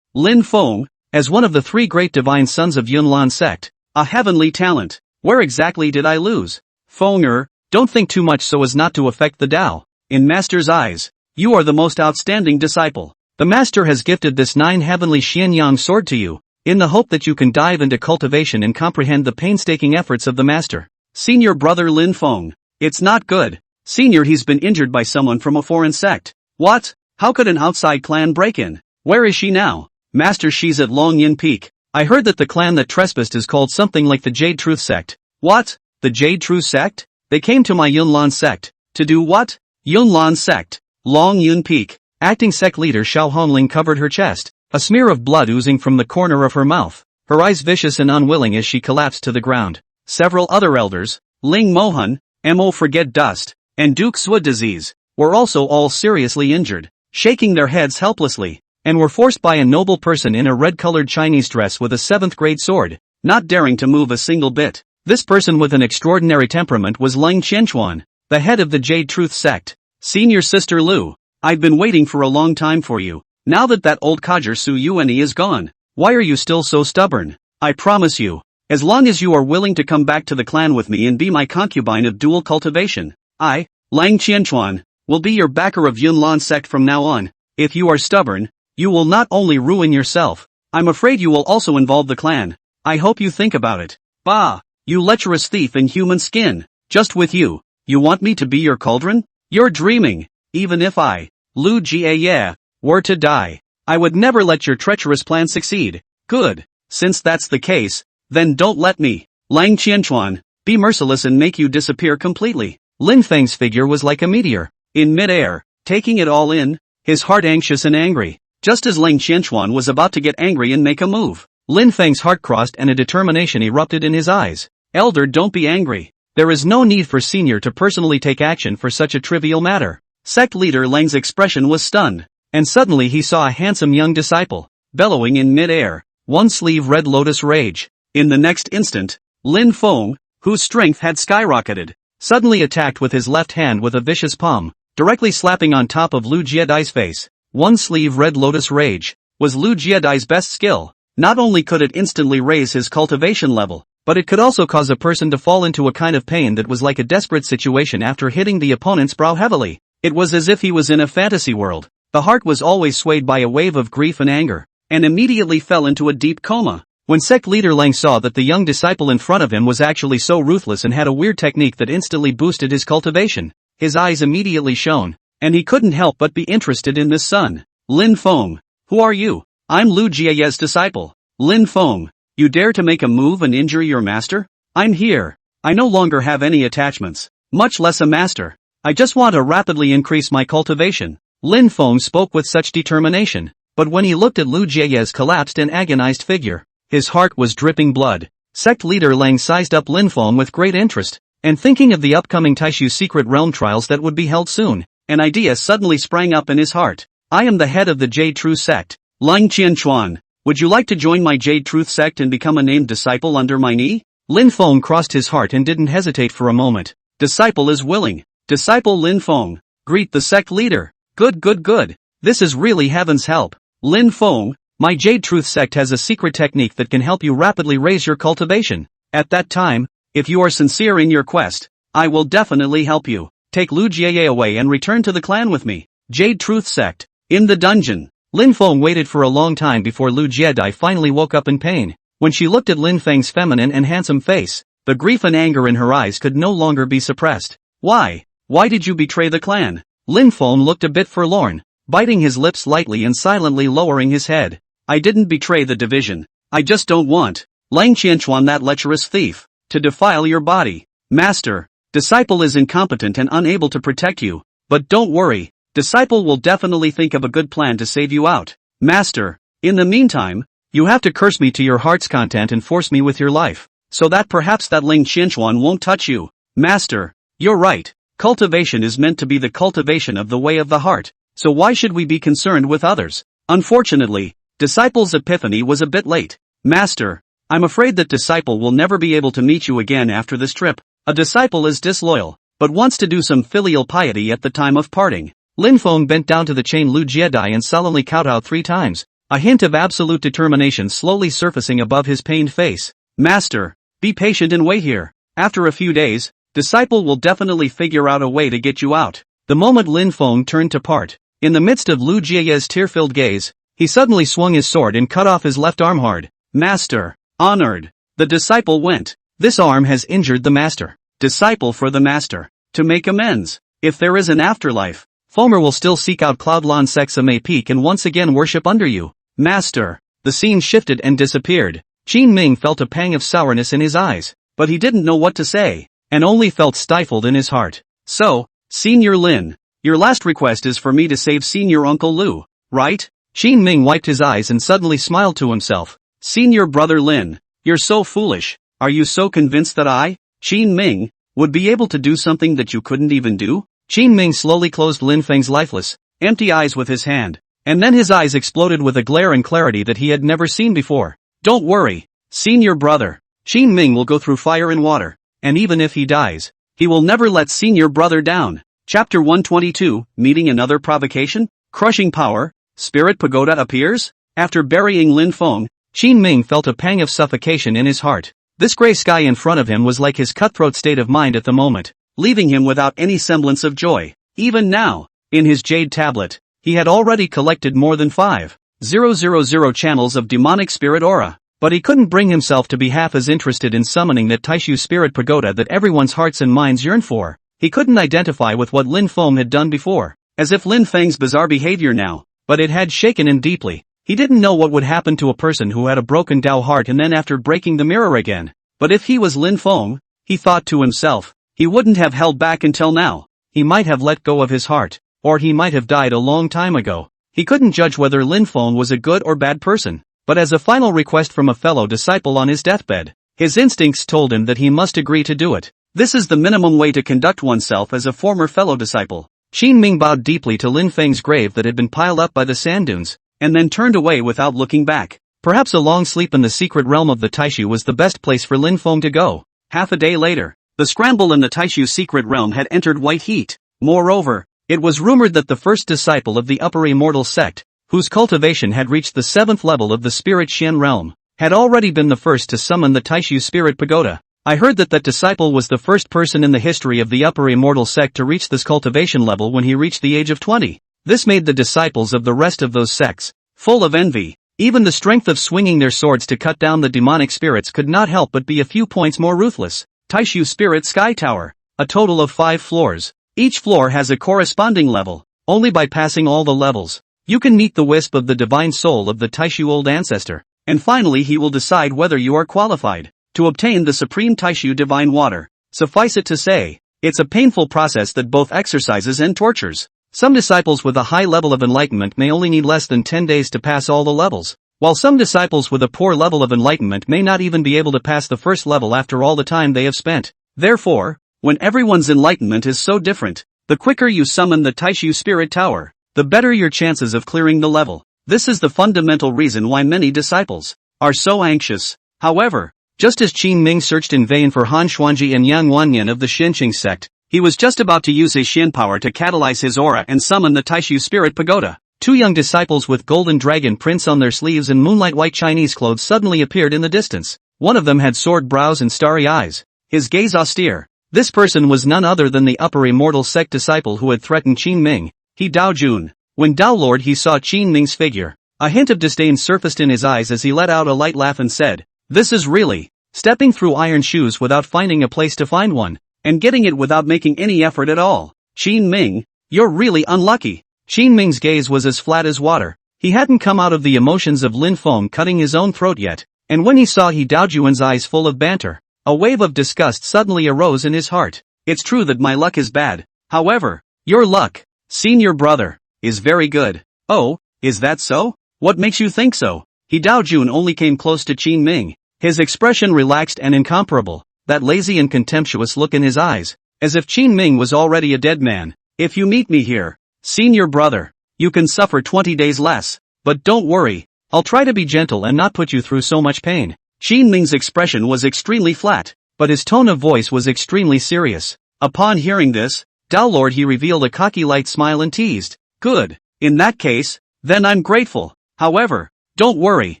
Lin Feng, as one of the 3 great divine sons of Yunlan sect, a heavenly talent. Where exactly did I lose? Feng don't think too much so as not to affect the Tao. In Master's eyes, you are the most outstanding disciple. The Master has gifted this 9 heavenly Xianyang sword to you, in the hope that you can dive into cultivation and comprehend the painstaking efforts of the Master. Senior brother Lin Feng. It's not good. Senior, he's been injured by someone from a foreign sect. What? How could an outside clan break in? Where is she now? Master, she's at Longyin Peak. I heard that the clan that trespassed is called something like the Jade Truth Sect. What? The Jade Truth Sect? They came to my Yunlan sect. To do what? Yunlan sect. Longyun Peak. Acting sect leader Xiao Hongling covered her chest, a smear of blood oozing from the corner of her mouth, her eyes vicious and unwilling as she collapsed to the ground. Several other elders, Ling Mohan, Mo Forget Dust, and Duke Swa Disease, were also all seriously injured, shaking their heads helplessly, and were forced by a noble person in a red-colored Chinese dress with a 7th-grade sword, not daring to move a single bit. This person with an extraordinary temperament was Ling Qianchuan, the head of the Jade Truth sect. Senior Sister Lu, I've been waiting for a long time for you. Now that old codger Su Yuani is gone, why are you still so stubborn? I promise you, as long as you are willing to come back to the clan with me and be my concubine of dual cultivation, I, Lang Qianchuan, will be your backer of Yunlan sect from now on. If you are stubborn, you will not only ruin yourself, I'm afraid you will also involve the clan. I hope you think about it. Bah! You lecherous thief in human skin. Just with you, you want me to be your cauldron? You're dreaming. Even if I, Lu Jia, were to die, I would never let your treacherous plan succeed. Good. Since that's the case, then don't let me, Lang Qianchuan, be merciless and make you disappear completely. Lin Feng's figure was like a meteor, in mid-air, taking it all in, his heart anxious and angry. Just as Lang Qianchuan was about to get angry and make a move, Lin Feng's heart crossed and a determination erupted in his eyes. Elder, don't be angry. There is no need for Senior to personally take action for such a trivial matter. Sect leader Lang's expression was stunned, and suddenly he saw a handsome young disciple, bellowing in mid-air, one sleeve red lotus rage. In the next instant, Lin Feng, whose strength had skyrocketed, suddenly attacked with his left hand with a vicious palm, directly slapping on top of Lu Jiedai's face. One sleeve red lotus rage was Lu Jiedai's best skill. Not only could it instantly raise his cultivation level, but it could also cause a person to fall into a kind of pain that was like a desperate situation after hitting the opponent's brow heavily. It was as if he was in a fantasy world. The heart was always swayed by a wave of grief and anger, and immediately fell into a deep coma. When sect leader Lang saw that the young disciple in front of him was actually so ruthless and had a weird technique that instantly boosted his cultivation, his eyes immediately shone, and he couldn't help but be interested in this son. Lin Feng, who are you? I'm Lu Jiaye's disciple. Lin Feng, you dare to make a move and injure your master? I'm here. I no longer have any attachments, much less a master. I just want to rapidly increase my cultivation. Lin Feng spoke with such determination, but when he looked at Lu Jiaye's collapsed and agonized figure, his heart was dripping blood. Sect leader Lang sized up Lin Feng with great interest, and thinking of the upcoming Taishu secret realm trials that would be held soon, an idea suddenly sprang up in his heart. I am the head of the Jade Truth sect. Lang Qianchuan, would you like to join my Jade Truth sect and become a named disciple under my knee? Lin Feng crossed his heart and didn't hesitate for a moment. Disciple is willing. Disciple Lin Feng, greet the sect leader. Good. This is really heaven's help. Lin Feng, my Jade Truth sect has a secret technique that can help you rapidly raise your cultivation. At that time, if you are sincere in your quest, I will definitely help you. Take Lu Jiaye away and return to the clan with me. Jade Truth sect. In the dungeon. Lin Feng waited for a long time before Lu Jiedai finally woke up in pain. When she looked at Lin Feng's feminine and handsome face, the grief and anger in her eyes could no longer be suppressed. Why did you betray the clan? Lin Feng looked a bit forlorn, biting his lips lightly and silently lowering his head. I didn't betray the division. I just don't want Lang Qianchuan, that lecherous thief, to defile your body. Master, disciple is incompetent and unable to protect you, but don't worry. Disciple will definitely think of a good plan to save you out. Master, in the meantime, you have to curse me to your heart's content and force me with your life, so that perhaps that Ling Qianchuan won't touch you. Master, you're right. Cultivation is meant to be the cultivation of the way of the heart, so why should we be concerned with others? Unfortunately, Disciple's epiphany was a bit late. Master, I'm afraid that Disciple will never be able to meet you again after this trip. A disciple is disloyal, but wants to do some filial piety at the time of parting. Lin Feng bent down to the chain Lu Jiedai and solemnly kowtowed 3 times, a hint of absolute determination slowly surfacing above his pained face. Master, be patient and wait here. After a few days, disciple will definitely figure out a way to get you out. The moment Lin Feng turned to part, in the midst of Lu Jiaye's tear-filled gaze, he suddenly swung his sword and cut off his left arm hard. Master, honored. The disciple went. This arm has injured the master. Disciple for the master. To make amends, if there is an afterlife, Fomer will still seek out Cloudlon Sexame Peak and once again worship under you. Master. The scene shifted and disappeared. Qin Ming felt a pang of sourness in his eyes, but he didn't know what to say, and only felt stifled in his heart. So, Senior Lin, your last request is for me to save Senior Uncle Lu, right? Qin Ming wiped his eyes and suddenly smiled to himself. Senior Brother Lin, you're so foolish. Are you so convinced that I, Qin Ming, would be able to do something that you couldn't even do? Qin Ming slowly closed Lin Feng's lifeless, empty eyes with his hand, and then his eyes exploded with a glare and clarity that he had never seen before. Don't worry, Senior Brother. Qin Ming will go through fire and water, and even if he dies, he will never let Senior Brother down. Chapter 122, Meeting Another Provocation? Crushing Power, Spirit Pagoda appears? After burying Lin Feng, Qin Ming felt a pang of suffocation in his heart. This gray sky in front of him was like his cutthroat state of mind at the moment, leaving him without any semblance of joy. Even now, in his jade tablet, he had already collected more than 5,000 channels of demonic spirit aura, but he couldn't bring himself to be half as interested in summoning that Taishu spirit pagoda that everyone's hearts and minds yearn for. He couldn't identify with what Lin Feng had done before, as if Lin Feng's bizarre behavior now, but it had shaken him deeply. He didn't know what would happen to a person who had a broken Dao heart and then after breaking the mirror again. But if he was Lin Feng, he thought to himself, he wouldn't have held back until now. He might have let go of his heart, or he might have died a long time ago. He couldn't judge whether Lin Feng was a good or bad person, but as a final request from a fellow disciple on his deathbed, his instincts told him that he must agree to do it. This is the minimum way to conduct oneself as a former fellow disciple. Qin Ming bowed deeply to Lin Feng's grave that had been piled up by the sand dunes, and then turned away without looking back. Perhaps a long sleep in the secret realm of the Taishu was the best place for Lin Feng to go. Half a day later, the scramble in the Taishu secret realm had entered white heat. Moreover, it was rumored that the first disciple of the upper Immortal sect, whose cultivation had reached the 7th level of the Spirit Xian realm, had already been the first to summon the Taishu Spirit Pagoda. I heard that disciple was the first person in the history of the upper Immortal sect to reach this cultivation level when he reached the age of 20. This made the disciples of the rest of those sects full of envy. Even the strength of swinging their swords to cut down the demonic spirits could not help but be a few points more ruthless. Taishu Spirit Sky Tower. A total of 5 floors. Each floor has a corresponding level. Only by passing all the levels, you can meet the wisp of the divine soul of the Taishu old ancestor, and finally he will decide whether you are qualified to obtain the supreme Taishu divine water. Suffice it to say, it's a painful process that both exercises and tortures. Some disciples with a high level of enlightenment may only need less than 10 days to pass all the levels, while some disciples with a poor level of enlightenment may not even be able to pass the first level after all the time they have spent. Therefore, when everyone's enlightenment is so different, the quicker you summon the Taishu Spirit Tower, the better your chances of clearing the level. This is the fundamental reason why many disciples are so anxious. However, just as Qin Ming searched in vain for Han Xuanji and Yang Wanyan of the Shenqing sect, he was just about to use his Xian power to catalyze his aura and summon the Taishu Spirit Pagoda. 2 young disciples with golden dragon prints on their sleeves and moonlight white Chinese clothes suddenly appeared in the distance. One of them had sword brows and starry eyes, his gaze austere. This person was none other than the upper Immortal sect disciple who had threatened Qin Ming. He Dao Jun. When Dao Lord he saw Qin Ming's figure, a hint of disdain surfaced in his eyes as he let out a light laugh and said, "This is really stepping through iron shoes without finding a place to find one, and getting it without making any effort at all. Qin Ming, you're really unlucky." Qin Ming's gaze was as flat as water. He hadn't come out of the emotions of Lin Feng cutting his own throat yet, and when he saw He Daojuan's eyes full of banter, a wave of disgust suddenly arose in his heart. It's true that my luck is bad. However, your luck, senior brother, is very good. Oh, is that so? What makes you think so? He Daojun only came close to Qin Ming, his expression relaxed and incomparable, that lazy and contemptuous look in his eyes, as if Qin Ming was already a dead man. If you meet me here, senior brother, you can suffer 20 days less, but don't worry, I'll try to be gentle and not put you through so much pain. Qin Ming's expression was extremely flat, but his tone of voice was extremely serious. Upon hearing this, Dao Lord, he revealed a cocky light smile and teased. Good. In that case, then I'm grateful. However, don't worry.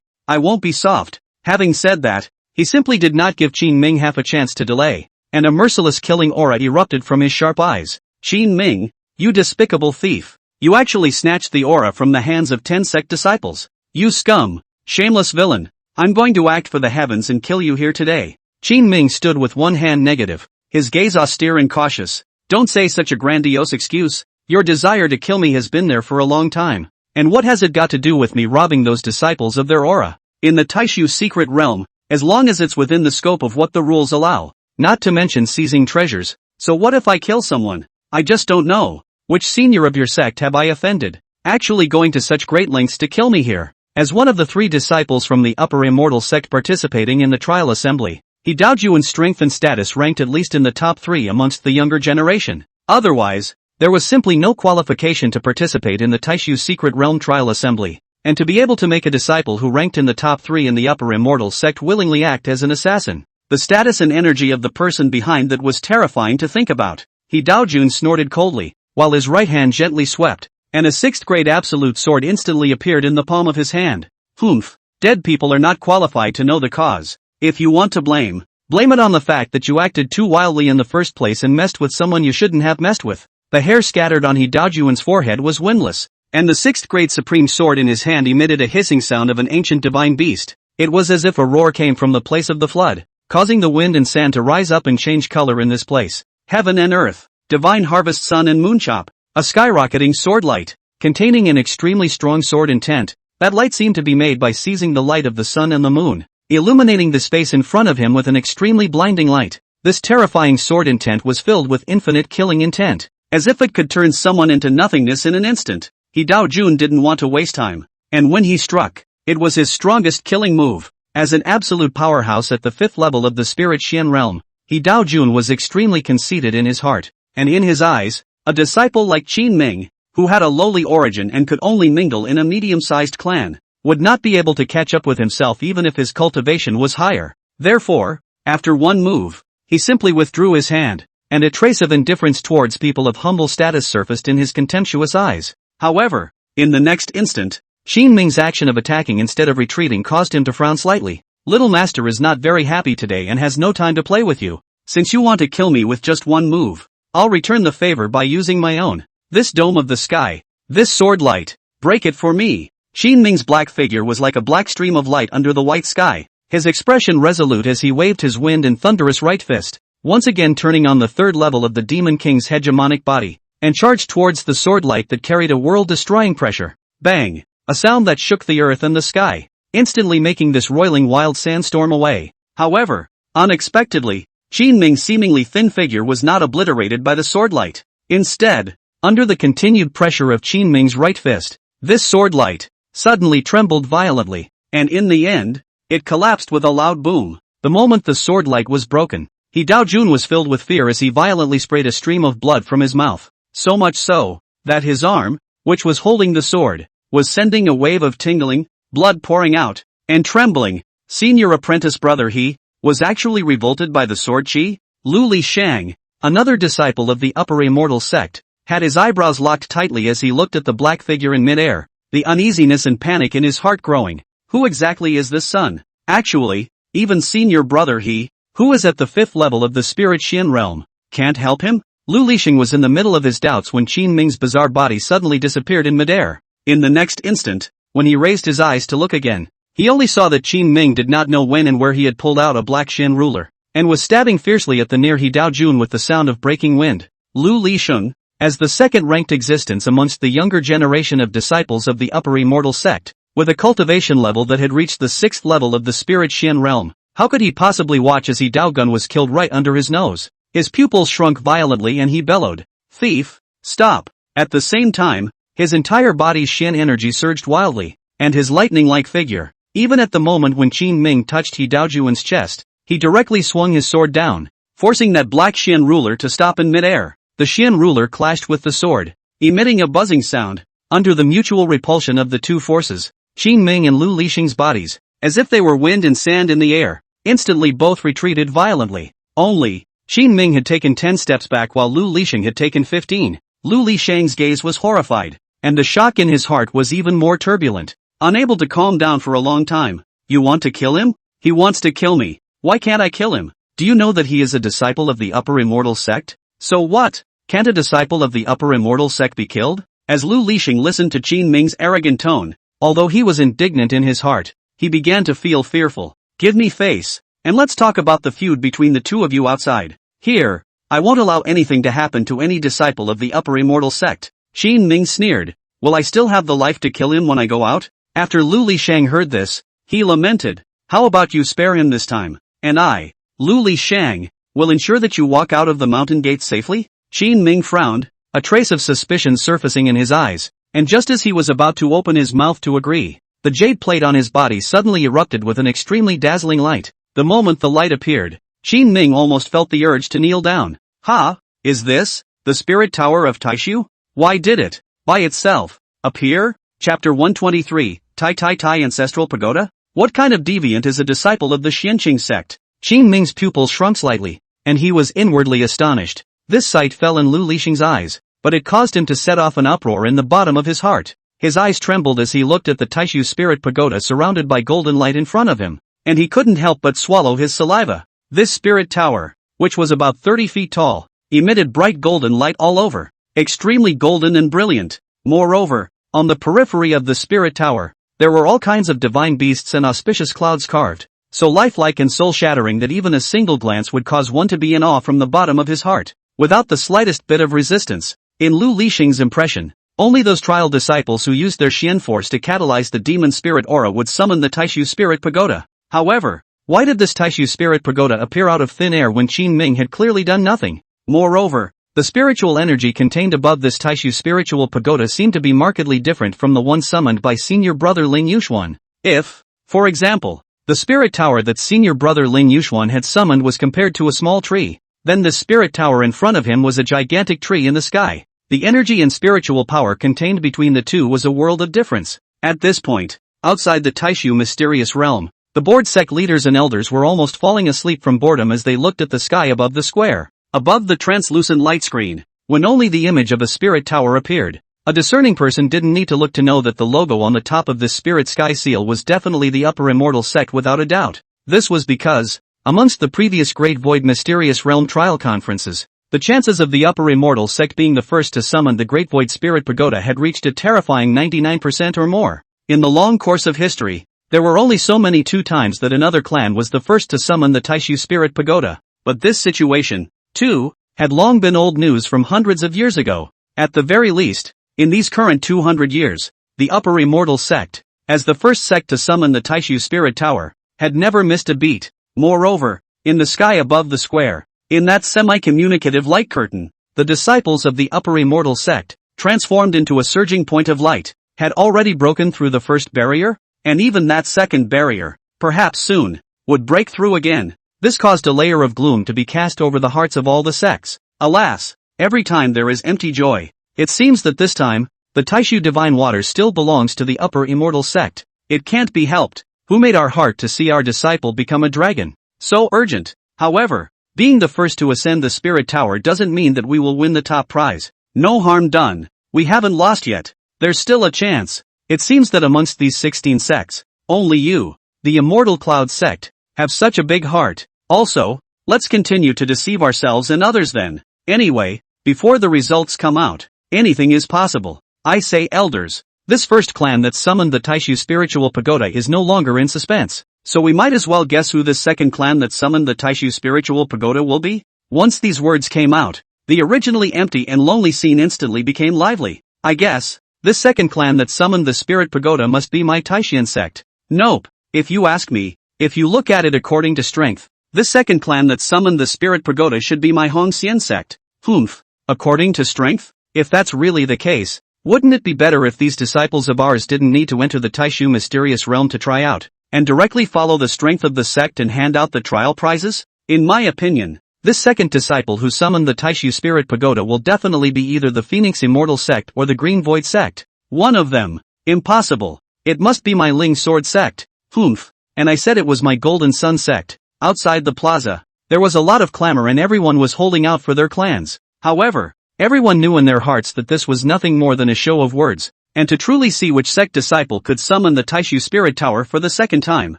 I won't be soft. Having said that, he simply did not give Qin Ming half a chance to delay, and a merciless killing aura erupted from his sharp eyes. Qin Ming, you despicable thief. You actually snatched the aura from the hands of 10 sect disciples. You scum. Shameless villain. I'm going to act for the heavens and kill you here today. Qin Ming stood with one hand negative, his gaze austere and cautious. Don't say such a grandiose excuse. Your desire to kill me has been there for a long time. And what has it got to do with me robbing those disciples of their aura? In the Taishu secret realm, as long as it's within the scope of what the rules allow, not to mention seizing treasures. So what if I kill someone? I just don't know. Which senior of your sect have I offended? Actually going to such great lengths to kill me here. As one of the 3 disciples from the upper Immortal sect participating in the trial assembly, he doubted you in strength and status, ranked at least in the top 3 amongst the younger generation. Otherwise, there was simply no qualification to participate in the Taishu secret realm trial assembly, and to be able to make a disciple who ranked in the top 3 in the upper Immortal sect willingly act as an assassin. The status and energy of the person behind that was terrifying to think about. He Dao Jun snorted coldly, while his right hand gently swept, and a 6th grade absolute sword instantly appeared in the palm of his hand. Humph. Dead people are not qualified to know the cause. If you want to blame it on the fact that you acted too wildly in the first place and messed with someone you shouldn't have messed with. The hair scattered on He Daojuan's forehead was windless, and the 6th grade supreme sword in his hand emitted a hissing sound of an ancient divine beast. It was as if a roar came from the place of the flood, causing the wind and sand to rise up and change color in this place. Heaven and earth, divine harvest, sun and moon chop, a skyrocketing sword light, containing an extremely strong sword intent. That light seemed to be made by seizing the light of the sun and the moon, illuminating the space in front of him with an extremely blinding light. This terrifying sword intent was filled with infinite killing intent, as if it could turn someone into nothingness in an instant. He Dao Jun didn't want to waste time, and when he struck, it was his strongest killing move. As an absolute powerhouse at the 5th level of the spirit Xian realm, He Dao Jun was extremely conceited in his heart, and in his eyes. A disciple like Qin Ming, who had a lowly origin and could only mingle in a medium-sized clan, would not be able to catch up with himself even if his cultivation was higher. Therefore, after one move, he simply withdrew his hand, and a trace of indifference towards people of humble status surfaced in his contemptuous eyes. However, in the next instant, Qin Ming's action of attacking instead of retreating caused him to frown slightly. Little master is not very happy today and has no time to play with you. Since you want to kill me with just one move, I'll return the favor by using my own. This dome of the sky, this sword light, break it for me. Qin Ming's black figure was like a black stream of light under the white sky, his expression resolute as he waved his wind and thunderous right fist, once again turning on the 3rd level of the Demon King's hegemonic body, and charged towards the sword light that carried a world-destroying pressure. Bang! A sound that shook the earth and the sky, instantly making this roiling wild sandstorm away. However, unexpectedly, Qin Ming's seemingly thin figure was not obliterated by the sword light. Instead, under the continued pressure of Qin Ming's right fist, this sword light suddenly trembled violently, and in the end, it collapsed with a loud boom. The moment the sword light was broken, He Dao Jun was filled with fear as he violently sprayed a stream of blood from his mouth, so much so that his arm, which was holding the sword, was sending a wave of tingling, blood pouring out, and trembling. Senior apprentice brother He was actually revolted by the sword chi? Lu Li Shang, another disciple of the upper Immortal sect, had his eyebrows locked tightly as he looked at the black figure in midair, the uneasiness and panic in his heart growing. Who exactly is this son? Actually, even senior brother He, who is at the 5th level of the spirit Xian realm, can't help him? Lu Lixing was in the middle of his doubts when Qin Ming's bizarre body suddenly disappeared in midair. In the next instant, when he raised his eyes to look again, he only saw that Qin Ming did not know when and where he had pulled out a black Xian ruler, and was stabbing fiercely at the near He Dao Jun with the sound of breaking wind. Lu Lixing, as the second-ranked existence amongst the younger generation of disciples of the upper Immortal sect, with a cultivation level that had reached the 6th level of the spirit Xian realm, how could he possibly watch as He Dao Gun was killed right under his nose? His pupils shrunk violently and he bellowed, "Thief, stop!" At the same time, his entire body's Xian energy surged wildly, and his lightning-like figure, even at the moment when Qin Ming touched He Dao Juan's chest, he directly swung his sword down, forcing that black Xian ruler to stop in midair. The Xian ruler clashed with the sword, emitting a buzzing sound. Under the mutual repulsion of the two forces, Qin Ming and Lu Lixing's bodies, as if they were wind and sand in the air, instantly both retreated violently. Only, Qin Ming had taken 10 steps back while Lu Lisheng had taken 15. Lu Lisheng's gaze was horrified, and the shock in his heart was even more turbulent. Unable to calm down for a long time. You want to kill him? He wants to kill me. Why can't I kill him? Do you know that he is a disciple of the Upper Immortal sect? So what? Can't a disciple of the Upper Immortal sect be killed? As Lu Lisheng listened to Qin Ming's arrogant tone, although he was indignant in his heart, he began to feel fearful. Give me face, and let's talk about the feud between the two of you outside. Here, I won't allow anything to happen to any disciple of the Upper Immortal sect. Qin Ming sneered. Will I still have the life to kill him when I go out? After Lu Lisheng heard this, he lamented. How about you spare him this time, and I, Lu Lisheng, will ensure that you walk out of the mountain gates safely? Qin Ming frowned, a trace of suspicion surfacing in his eyes, and just as he was about to open his mouth to agree, the jade plate on his body suddenly erupted with an extremely dazzling light. The moment the light appeared, Qin Ming almost felt the urge to kneel down. Ha! Is this the spirit tower of Taishu? Why did it, by itself, appear? Chapter 123, Tai Ancestral Pagoda? What kind of deviant is a disciple of the Xianqing sect? Qin Ming's pupils shrunk slightly, and he was inwardly astonished. This sight fell in Lu Lisheng's eyes, but it caused him to set off an uproar in the bottom of his heart. His eyes trembled as he looked at the Taishu spirit pagoda surrounded by golden light in front of him, and he couldn't help but swallow his saliva. This spirit tower, which was about 30 feet tall, emitted bright golden light all over, extremely golden and brilliant. Moreover, on the periphery of the spirit tower, there were all kinds of divine beasts and auspicious clouds carved, so lifelike and soul-shattering that even a single glance would cause one to be in awe from the bottom of his heart, without the slightest bit of resistance. In Lu Lisheng's impression, only those trial disciples who used their Xian force to catalyze the demon spirit aura would summon the Taishu spirit pagoda. However, why did this Taishu spirit pagoda appear out of thin air when Qin Ming had clearly done nothing? Moreover, the spiritual energy contained above this Taishu spiritual pagoda seemed to be markedly different from the one summoned by senior brother Ling Yuxuan. If, for example, the spirit tower that senior brother Ling Yuxuan had summoned was compared to a small tree, then the spirit tower in front of him was a gigantic tree in the sky. The energy and spiritual power contained between the two was a world of difference. At this point, outside the Taishu mysterious realm, the board sect leaders and elders were almost falling asleep from boredom as they looked at the sky above the square. Above the translucent light screen, when only the image of a spirit tower appeared, a discerning person didn't need to look to know that the logo on the top of this spirit sky seal was definitely the Upper Immortal sect without a doubt. This was because, amongst the previous Great Void Mysterious Realm trial conferences, the chances of the Upper Immortal sect being the first to summon the Great Void Spirit Pagoda had reached a terrifying 99% or more. In the long course of history, there were only so many two times that another clan was the first to summon the Taishu Spirit Pagoda, but this situation, too, had long been old news from hundreds of years ago. At the very least, in these current 200 years, the Upper Immortal sect, as the first sect to summon the Taishu Spirit Tower, had never missed a beat. Moreover, in the sky above the square, in that semi-communicative light curtain, the disciples of the Upper Immortal sect, transformed into a surging point of light, had already broken through the first barrier, and even that second barrier, perhaps soon, would break through again. This caused a layer of gloom to be cast over the hearts of all the sects. Alas, every time there is empty joy. It seems that this time, the Taishu Divine Water still belongs to the Upper Immortal sect. It can't be helped. Who made our heart to see our disciple become a dragon? So urgent. However, being the first to ascend the Spirit Tower doesn't mean that we will win the top prize. No harm done. We haven't lost yet. There's still a chance. It seems that amongst these 16 sects, only you, the Immortal Cloud sect, have such a big heart. Also, let's continue to deceive ourselves and others then. Anyway, before the results come out, anything is possible. I say elders, this first clan that summoned the Taishu Spiritual Pagoda is no longer in suspense, so we might as well guess who this second clan that summoned the Taishu Spiritual Pagoda will be? Once these words came out, the originally empty and lonely scene instantly became lively. I guess, this second clan that summoned the Spirit Pagoda must be my Taishian sect. Nope, if you ask me, if you look at it according to strength, this second clan that summoned the Spirit Pagoda should be my Hongxian sect. Humph, according to strength? If that's really the case, wouldn't it be better if these disciples of ours didn't need to enter the Taishu mysterious realm to try out, and directly follow the strength of the sect and hand out the trial prizes? In my opinion, this second disciple who summoned the Taishu Spirit Pagoda will definitely be either the Phoenix Immortal sect or the Green Void sect. One of them. Impossible. It must be my Ling Sword sect. Humph. And I said it was my Golden Sun sect. Outside the plaza, There was a lot of clamor and everyone was holding out for their clans. However, everyone knew in their hearts that this was nothing more than a show of words, and to truly see which sect disciple could summon the Taishu Spirit Tower for the second time,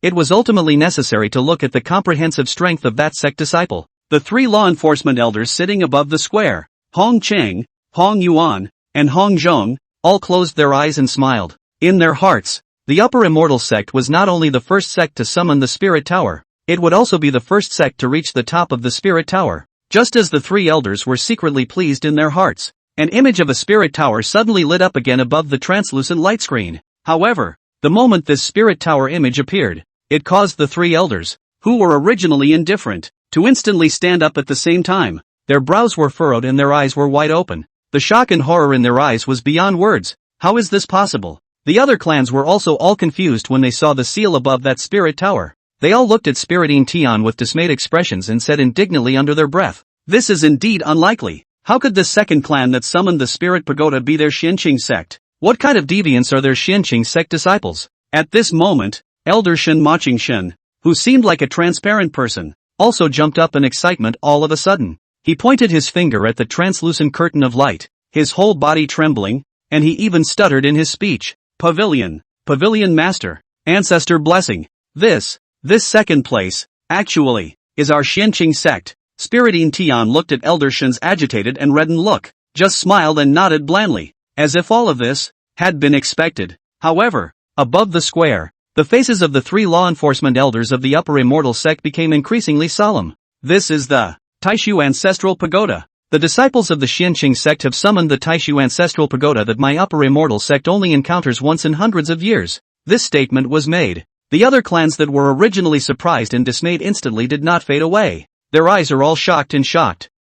it was ultimately necessary to look at the comprehensive strength of that sect disciple. The three law enforcement elders sitting above the square, Hong Cheng, Hong Yuan, and Hong Zhong, all closed their eyes and smiled. In their hearts, the Upper Immortal sect was not only the first sect to summon the Spirit Tower, it would also be the first sect to reach the top of the Spirit Tower. Just as the three elders were secretly pleased in their hearts, an image of a Spirit Tower suddenly lit up again above the translucent light screen. However, the moment this Spirit Tower image appeared, it caused the three elders, who were originally indifferent, to instantly stand up at the same time. Their brows were furrowed and their eyes were wide open. The shock and horror in their eyes was beyond words. How is this possible? The other clans were also all confused when they saw the seal above that Spirit Tower. They all looked at Spiriting Tian with dismayed expressions and said indignantly under their breath, "This is indeed unlikely. How could this second clan that summoned the Spirit Pagoda be their Xianqing sect? What kind of deviants are their Xianqing sect disciples?" At this moment, Elder Shen Maching Shen, who seemed like a transparent person, also jumped up in excitement all of a sudden. He pointed his finger at the translucent curtain of light, his whole body trembling, and he even stuttered in his speech. Pavilion Master, Ancestor Blessing. This second place, actually, is our Xianqing sect. Spiriting Tian looked at Elder Shen's agitated and reddened look, just smiled and nodded blandly, as if all of this had been expected. However, above the square, the faces of the three law enforcement elders of the Upper Immortal sect became increasingly solemn. This is the Taishu Ancestral Pagoda. The disciples of the Xianqing sect have summoned the Taishu Ancestral Pagoda that my Upper Immortal sect only encounters once in hundreds of years. This statement was made. The other clans that were originally surprised and dismayed instantly did not fade away. Their eyes are all shocked.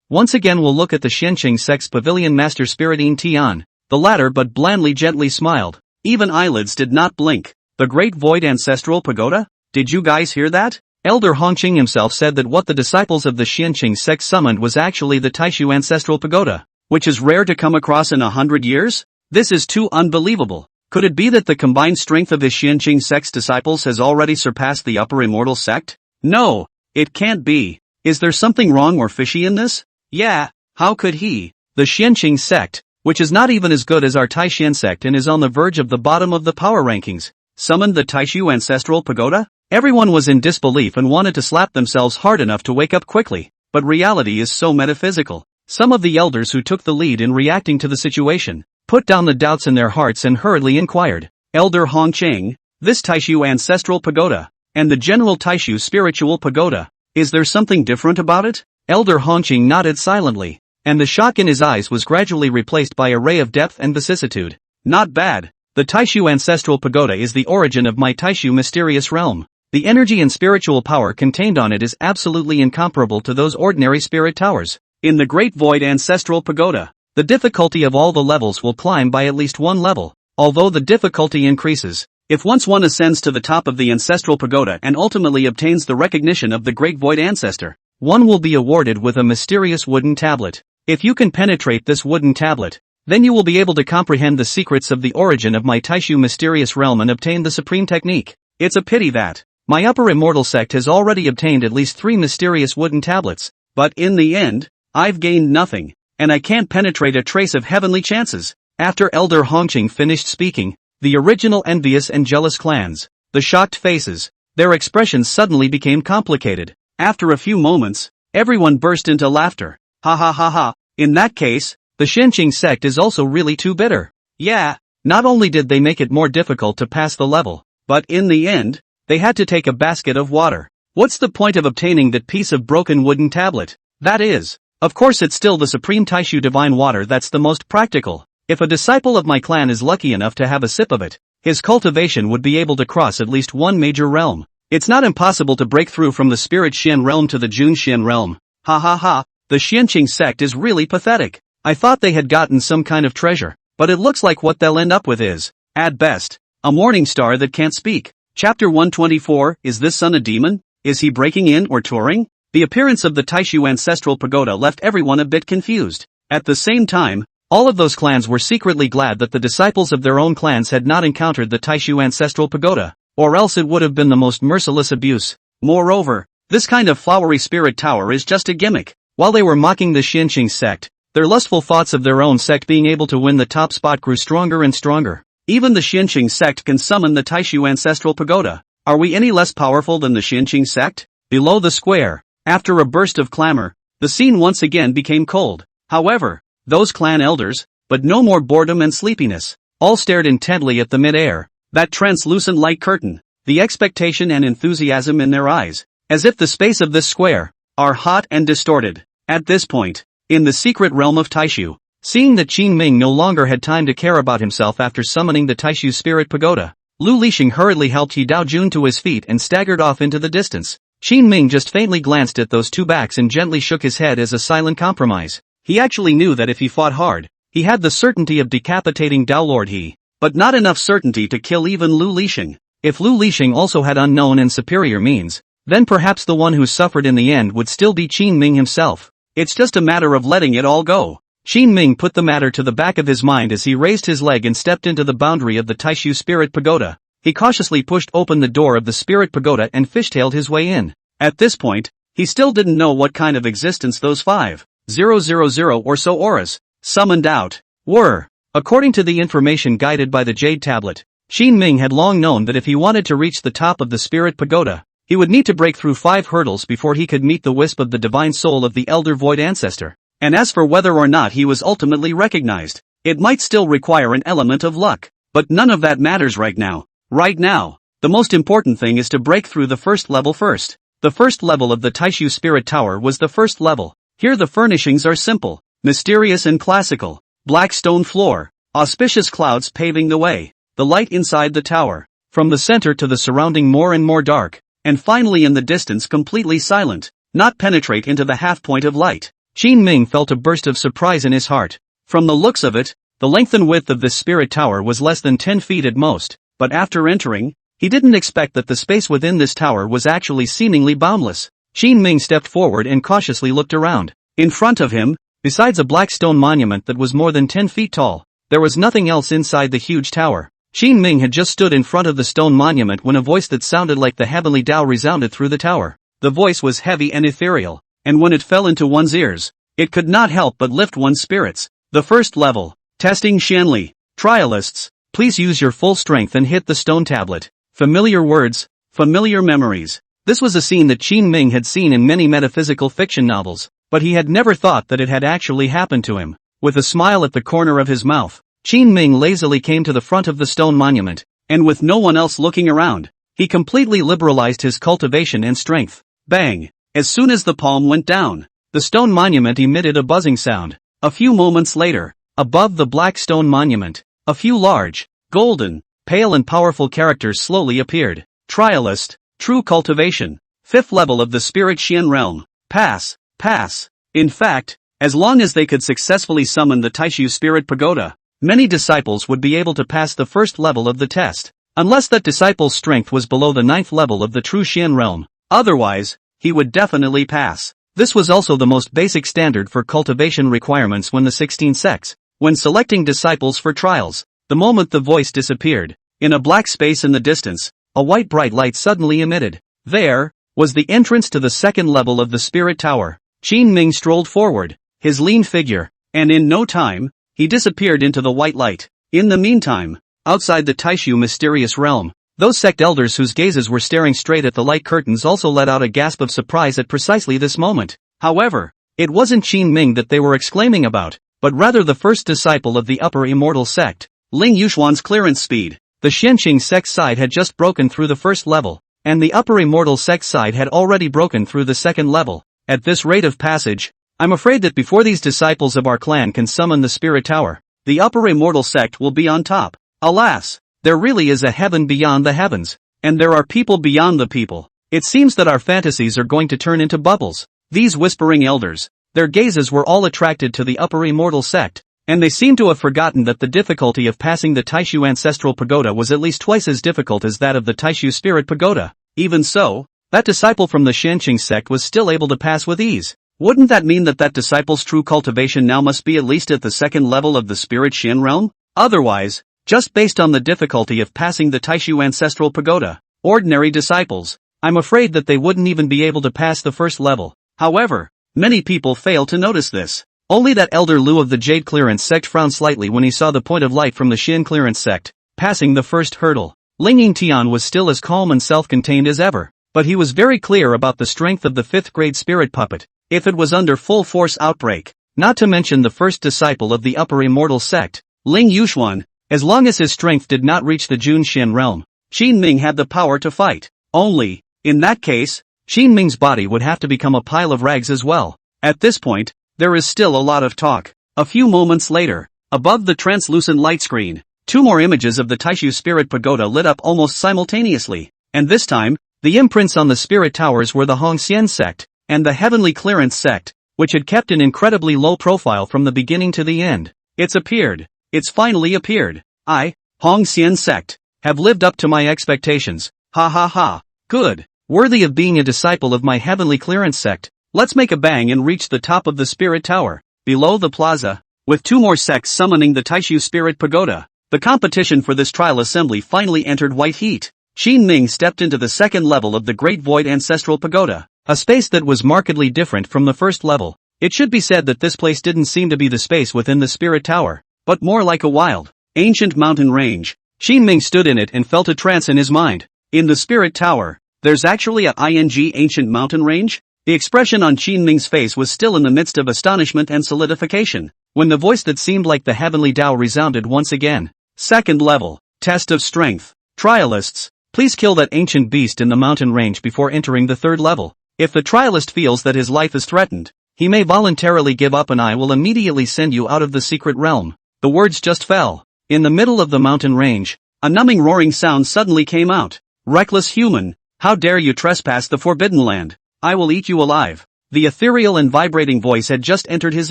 Once again we'll look at the Xianqing sect's Pavilion Master Spiriting Tian. The latter but blandly gently smiled. Even eyelids did not blink. The Great Void Ancestral Pagoda? Did you guys hear that? Elder Hongqing himself said that what the disciples of the Xianqing sect summoned was actually the Taishu Ancestral Pagoda, which is rare to come across in 100 years? This is too unbelievable. Could it be that the combined strength of the Xianqing sect's disciples has already surpassed the Upper Immortal sect? No, it can't be. Is there something wrong or fishy in this? Yeah, how could he? The Xianqing sect, which is not even as good as our Taishan sect and is on the verge of the bottom of the power rankings, summoned the Taishu Ancestral Pagoda? Everyone was in disbelief and wanted to slap themselves hard enough to wake up quickly, but reality is so metaphysical. Some of the elders who took the lead in reacting to the situation put down the doubts in their hearts and hurriedly inquired, Elder Hongqing, this Taishu Ancestral Pagoda, and the General Taishu Spiritual Pagoda, is there something different about it? Elder Hongqing nodded silently, and the shock in his eyes was gradually replaced by a ray of depth and vicissitude. Not bad. The Taishu Ancestral Pagoda is the origin of my Taishu mysterious realm. The energy and spiritual power contained on it is absolutely incomparable to those ordinary spirit towers. In the Great Void Ancestral Pagoda, the difficulty of all the levels will climb by at least one level, although the difficulty increases. If once one ascends to the top of the Ancestral Pagoda and ultimately obtains the recognition of the Great Void Ancestor, one will be awarded with a mysterious wooden tablet. If you can penetrate this wooden tablet, then you will be able to comprehend the secrets of the origin of my Taishu mysterious realm and obtain the supreme technique. It's a pity that my Upper Immortal sect has already obtained at least 3 mysterious wooden tablets, but in the end, I've gained nothing, and I can't penetrate a trace of heavenly chances. After Elder Hongqing finished speaking, the original envious and jealous clans, the shocked faces, their expressions suddenly became complicated. After a few moments, everyone burst into laughter. Ha ha ha ha, in that case, the Xianqing sect is also really too bitter. Yeah, not only did they make it more difficult to pass the level, but in the end, they had to take a basket of water. What's the point of obtaining that piece of broken wooden tablet? That is, of course it's still the supreme Taishu divine water that's the most practical. If a disciple of my clan is lucky enough to have a sip of it, his cultivation would be able to cross at least one major realm. It's not impossible to break through from the Spirit Xian realm to the Jun Xian realm. Ha ha ha, the Xianqing sect is really pathetic. I thought they had gotten some kind of treasure, but it looks like what they'll end up with is, at best, a morning star that can't speak. Chapter 124, is this son a demon? Is he breaking in or touring? The appearance of the Taishu Ancestral Pagoda left everyone a bit confused. At the same time, all of those clans were secretly glad that the disciples of their own clans had not encountered the Taishu Ancestral Pagoda, or else it would have been the most merciless abuse. Moreover, This kind of flowery spirit tower is just a gimmick. While they were mocking the Xianqing sect, their lustful thoughts of their own sect being able to win the top spot grew stronger and stronger. Even the Xianqing sect can summon the Taishu ancestral pagoda. Are we any less powerful than the Xianqing sect? Below the square, after a burst of clamor, the scene once again became cold. However, those clan elders, but no more boredom and sleepiness, all stared intently at the mid-air, that translucent light curtain, the expectation and enthusiasm in their eyes, as if the space of this square are hot and distorted. At this point, in the secret realm of Taishu, seeing that Qin Ming no longer had time to care about himself after summoning the Taishu spirit pagoda, Lu Lixing hurriedly helped Yi Daojun to his feet and staggered off into the distance. Qin Ming just faintly glanced at those two backs and gently shook his head as a silent compromise. He actually knew that if he fought hard, he had the certainty of decapitating Dao Lord He, but not enough certainty to kill even Lu Lixing. If Lu Lixing also had unknown and superior means, then perhaps the one who suffered in the end would still be Qin Ming himself. It's just a matter of letting it all go. Qin Ming put the matter to the back of his mind as he raised his leg and stepped into the boundary of the Taishu spirit pagoda. He cautiously pushed open the door of the spirit pagoda and fishtailed his way in. At this point, he still didn't know what kind of existence those 5,000 or so auras, summoned out, were. According to the information guided by the Jade Tablet, Qin Ming had long known that if he wanted to reach the top of the spirit pagoda, he would need to break through 5 hurdles before he could meet the wisp of the divine soul of the Elder Void Ancestor. And as for whether or not he was ultimately recognized, it might still require an element of luck. But none of that matters right now. Right now, the most important thing is to break through the first level first. The first level of the Taishu Spirit Tower was the first level. Here the furnishings are simple, mysterious and classical. Black stone floor, auspicious clouds paving the way, the light inside the tower, from the center to the surrounding more and more dark, and finally in the distance completely silent, not penetrate into the half point of light. Qin Ming felt a burst of surprise in his heart. From the looks of it, the length and width of this spirit tower was less than 10 feet at most, but after entering, he didn't expect that the space within this tower was actually seemingly boundless. Qin Ming stepped forward and cautiously looked around. In front of him, besides a black stone monument that was more than 10 feet tall, there was nothing else inside the huge tower. Qin Ming had just stood in front of the stone monument when a voice that sounded like the heavenly Tao resounded through the tower. The voice was heavy and ethereal, and when it fell into one's ears, it could not help but lift one's spirits. The first level. Testing Xianli. Trialists, please use your full strength and hit the stone tablet. Familiar words, familiar memories. This was a scene that Qin Ming had seen in many metaphysical fiction novels, but he had never thought that it had actually happened to him. With a smile at the corner of his mouth, Qin Ming lazily came to the front of the stone monument, and with no one else looking around, he completely liberalized his cultivation and strength. Bang! As soon as the palm went down, the stone monument emitted a buzzing sound. A few moments later, above the black stone monument, a few large, golden, pale and powerful characters slowly appeared. Trialist, true cultivation, 5th level of the Spirit Xian realm. Pass, pass. In fact, as long as they could successfully summon the Taishu Spirit Pagoda, many disciples would be able to pass the first level of the test, unless that disciple's strength was below the 9th level of the true Xian realm. Otherwise, he would definitely pass. This was also the most basic standard for cultivation requirements when the 16 sects, when selecting disciples for trials. The moment the voice disappeared, in a black space in the distance, a white bright light suddenly emitted. There was the entrance to the second level of the Spirit Tower. Qin Ming strolled forward, his lean figure, and in no time, he disappeared into the white light. In the meantime, outside the Taishu mysterious realm, those sect elders whose gazes were staring straight at the light curtains also let out a gasp of surprise at precisely this moment. However, it wasn't Qin Ming that they were exclaiming about, but rather the first disciple of the upper Immortal sect, Ling Yuxuan's clearance speed. The Xianqing sect side had just broken through the first level, and the upper Immortal sect side had already broken through the second level. At this rate of passage, I'm afraid that before these disciples of our clan can summon the Spirit Tower, the upper Immortal sect will be on top. Alas! There really is a heaven beyond the heavens, and there are people beyond the people. It seems that our fantasies are going to turn into bubbles. These whispering elders, their gazes were all attracted to the upper Immortal sect, and they seemed to have forgotten that the difficulty of passing the Taishu Ancestral Pagoda was at least twice as difficult as that of the Taishu Spirit Pagoda. Even so, that disciple from the Xianqing sect was still able to pass with ease. Wouldn't that mean that that disciple's true cultivation now must be at least at the second level of the Spirit Xian realm? Otherwise, just based on the difficulty of passing the Taishu Ancestral Pagoda, ordinary disciples, I'm afraid that they wouldn't even be able to pass the first level. However, many people fail to notice this. Only that Elder Lu of the Jade Clearance sect frowned slightly when he saw the point of light from the Xin Clearance sect, passing the first hurdle. Ling Yingtian was still as calm and self-contained as ever, but he was very clear about the strength of the 5th grade spirit puppet, if it was under full force outbreak, not to mention the first disciple of the upper immortal sect, Ling Yuxuan, as long as his strength did not reach the Jun Xin realm, Qin Ming had the power to fight. Only, in that case, Qin Ming's body would have to become a pile of rags as well. At this point, there is still a lot of talk. A few moments later, above the translucent light screen, 2 more images of the Taishu Spirit Pagoda lit up almost simultaneously, and this time, the imprints on the spirit towers were the Hongxian sect, and the Heavenly Clearance sect, which had kept an incredibly low profile from the beginning to the end. It's appeared. It's finally appeared. I, Hongxian sect, have lived up to my expectations. Ha ha ha. Good. Worthy of being a disciple of my Heavenly Clearance sect. Let's make a bang and reach the top of the spirit tower. Below the plaza, with 2 more sects summoning the Taishu Spirit Pagoda, the competition for this trial assembly finally entered white heat. Qin Ming stepped into the 2nd level of the Great Void Ancestral Pagoda, a space that was markedly different from the first level. It should be said that this place didn't seem to be the space within the spirit tower, but more like a wild, ancient mountain range. Qin Ming stood in it and felt a trance in his mind. In the spirit tower, there's actually a ancient mountain range? The expression on Qin Ming's face was still in the midst of astonishment and solidification, when the voice that seemed like the heavenly Tao resounded once again. 2nd level, test of strength. Trialists, please kill that ancient beast in the mountain range before entering the 3rd level. If the trialist feels that his life is threatened, he may voluntarily give up and I will immediately send you out of the secret realm. The words just fell. In the middle of the mountain range, a numbing roaring sound suddenly came out. Reckless human, how dare you trespass the forbidden land? I will eat you alive. The ethereal and vibrating voice had just entered his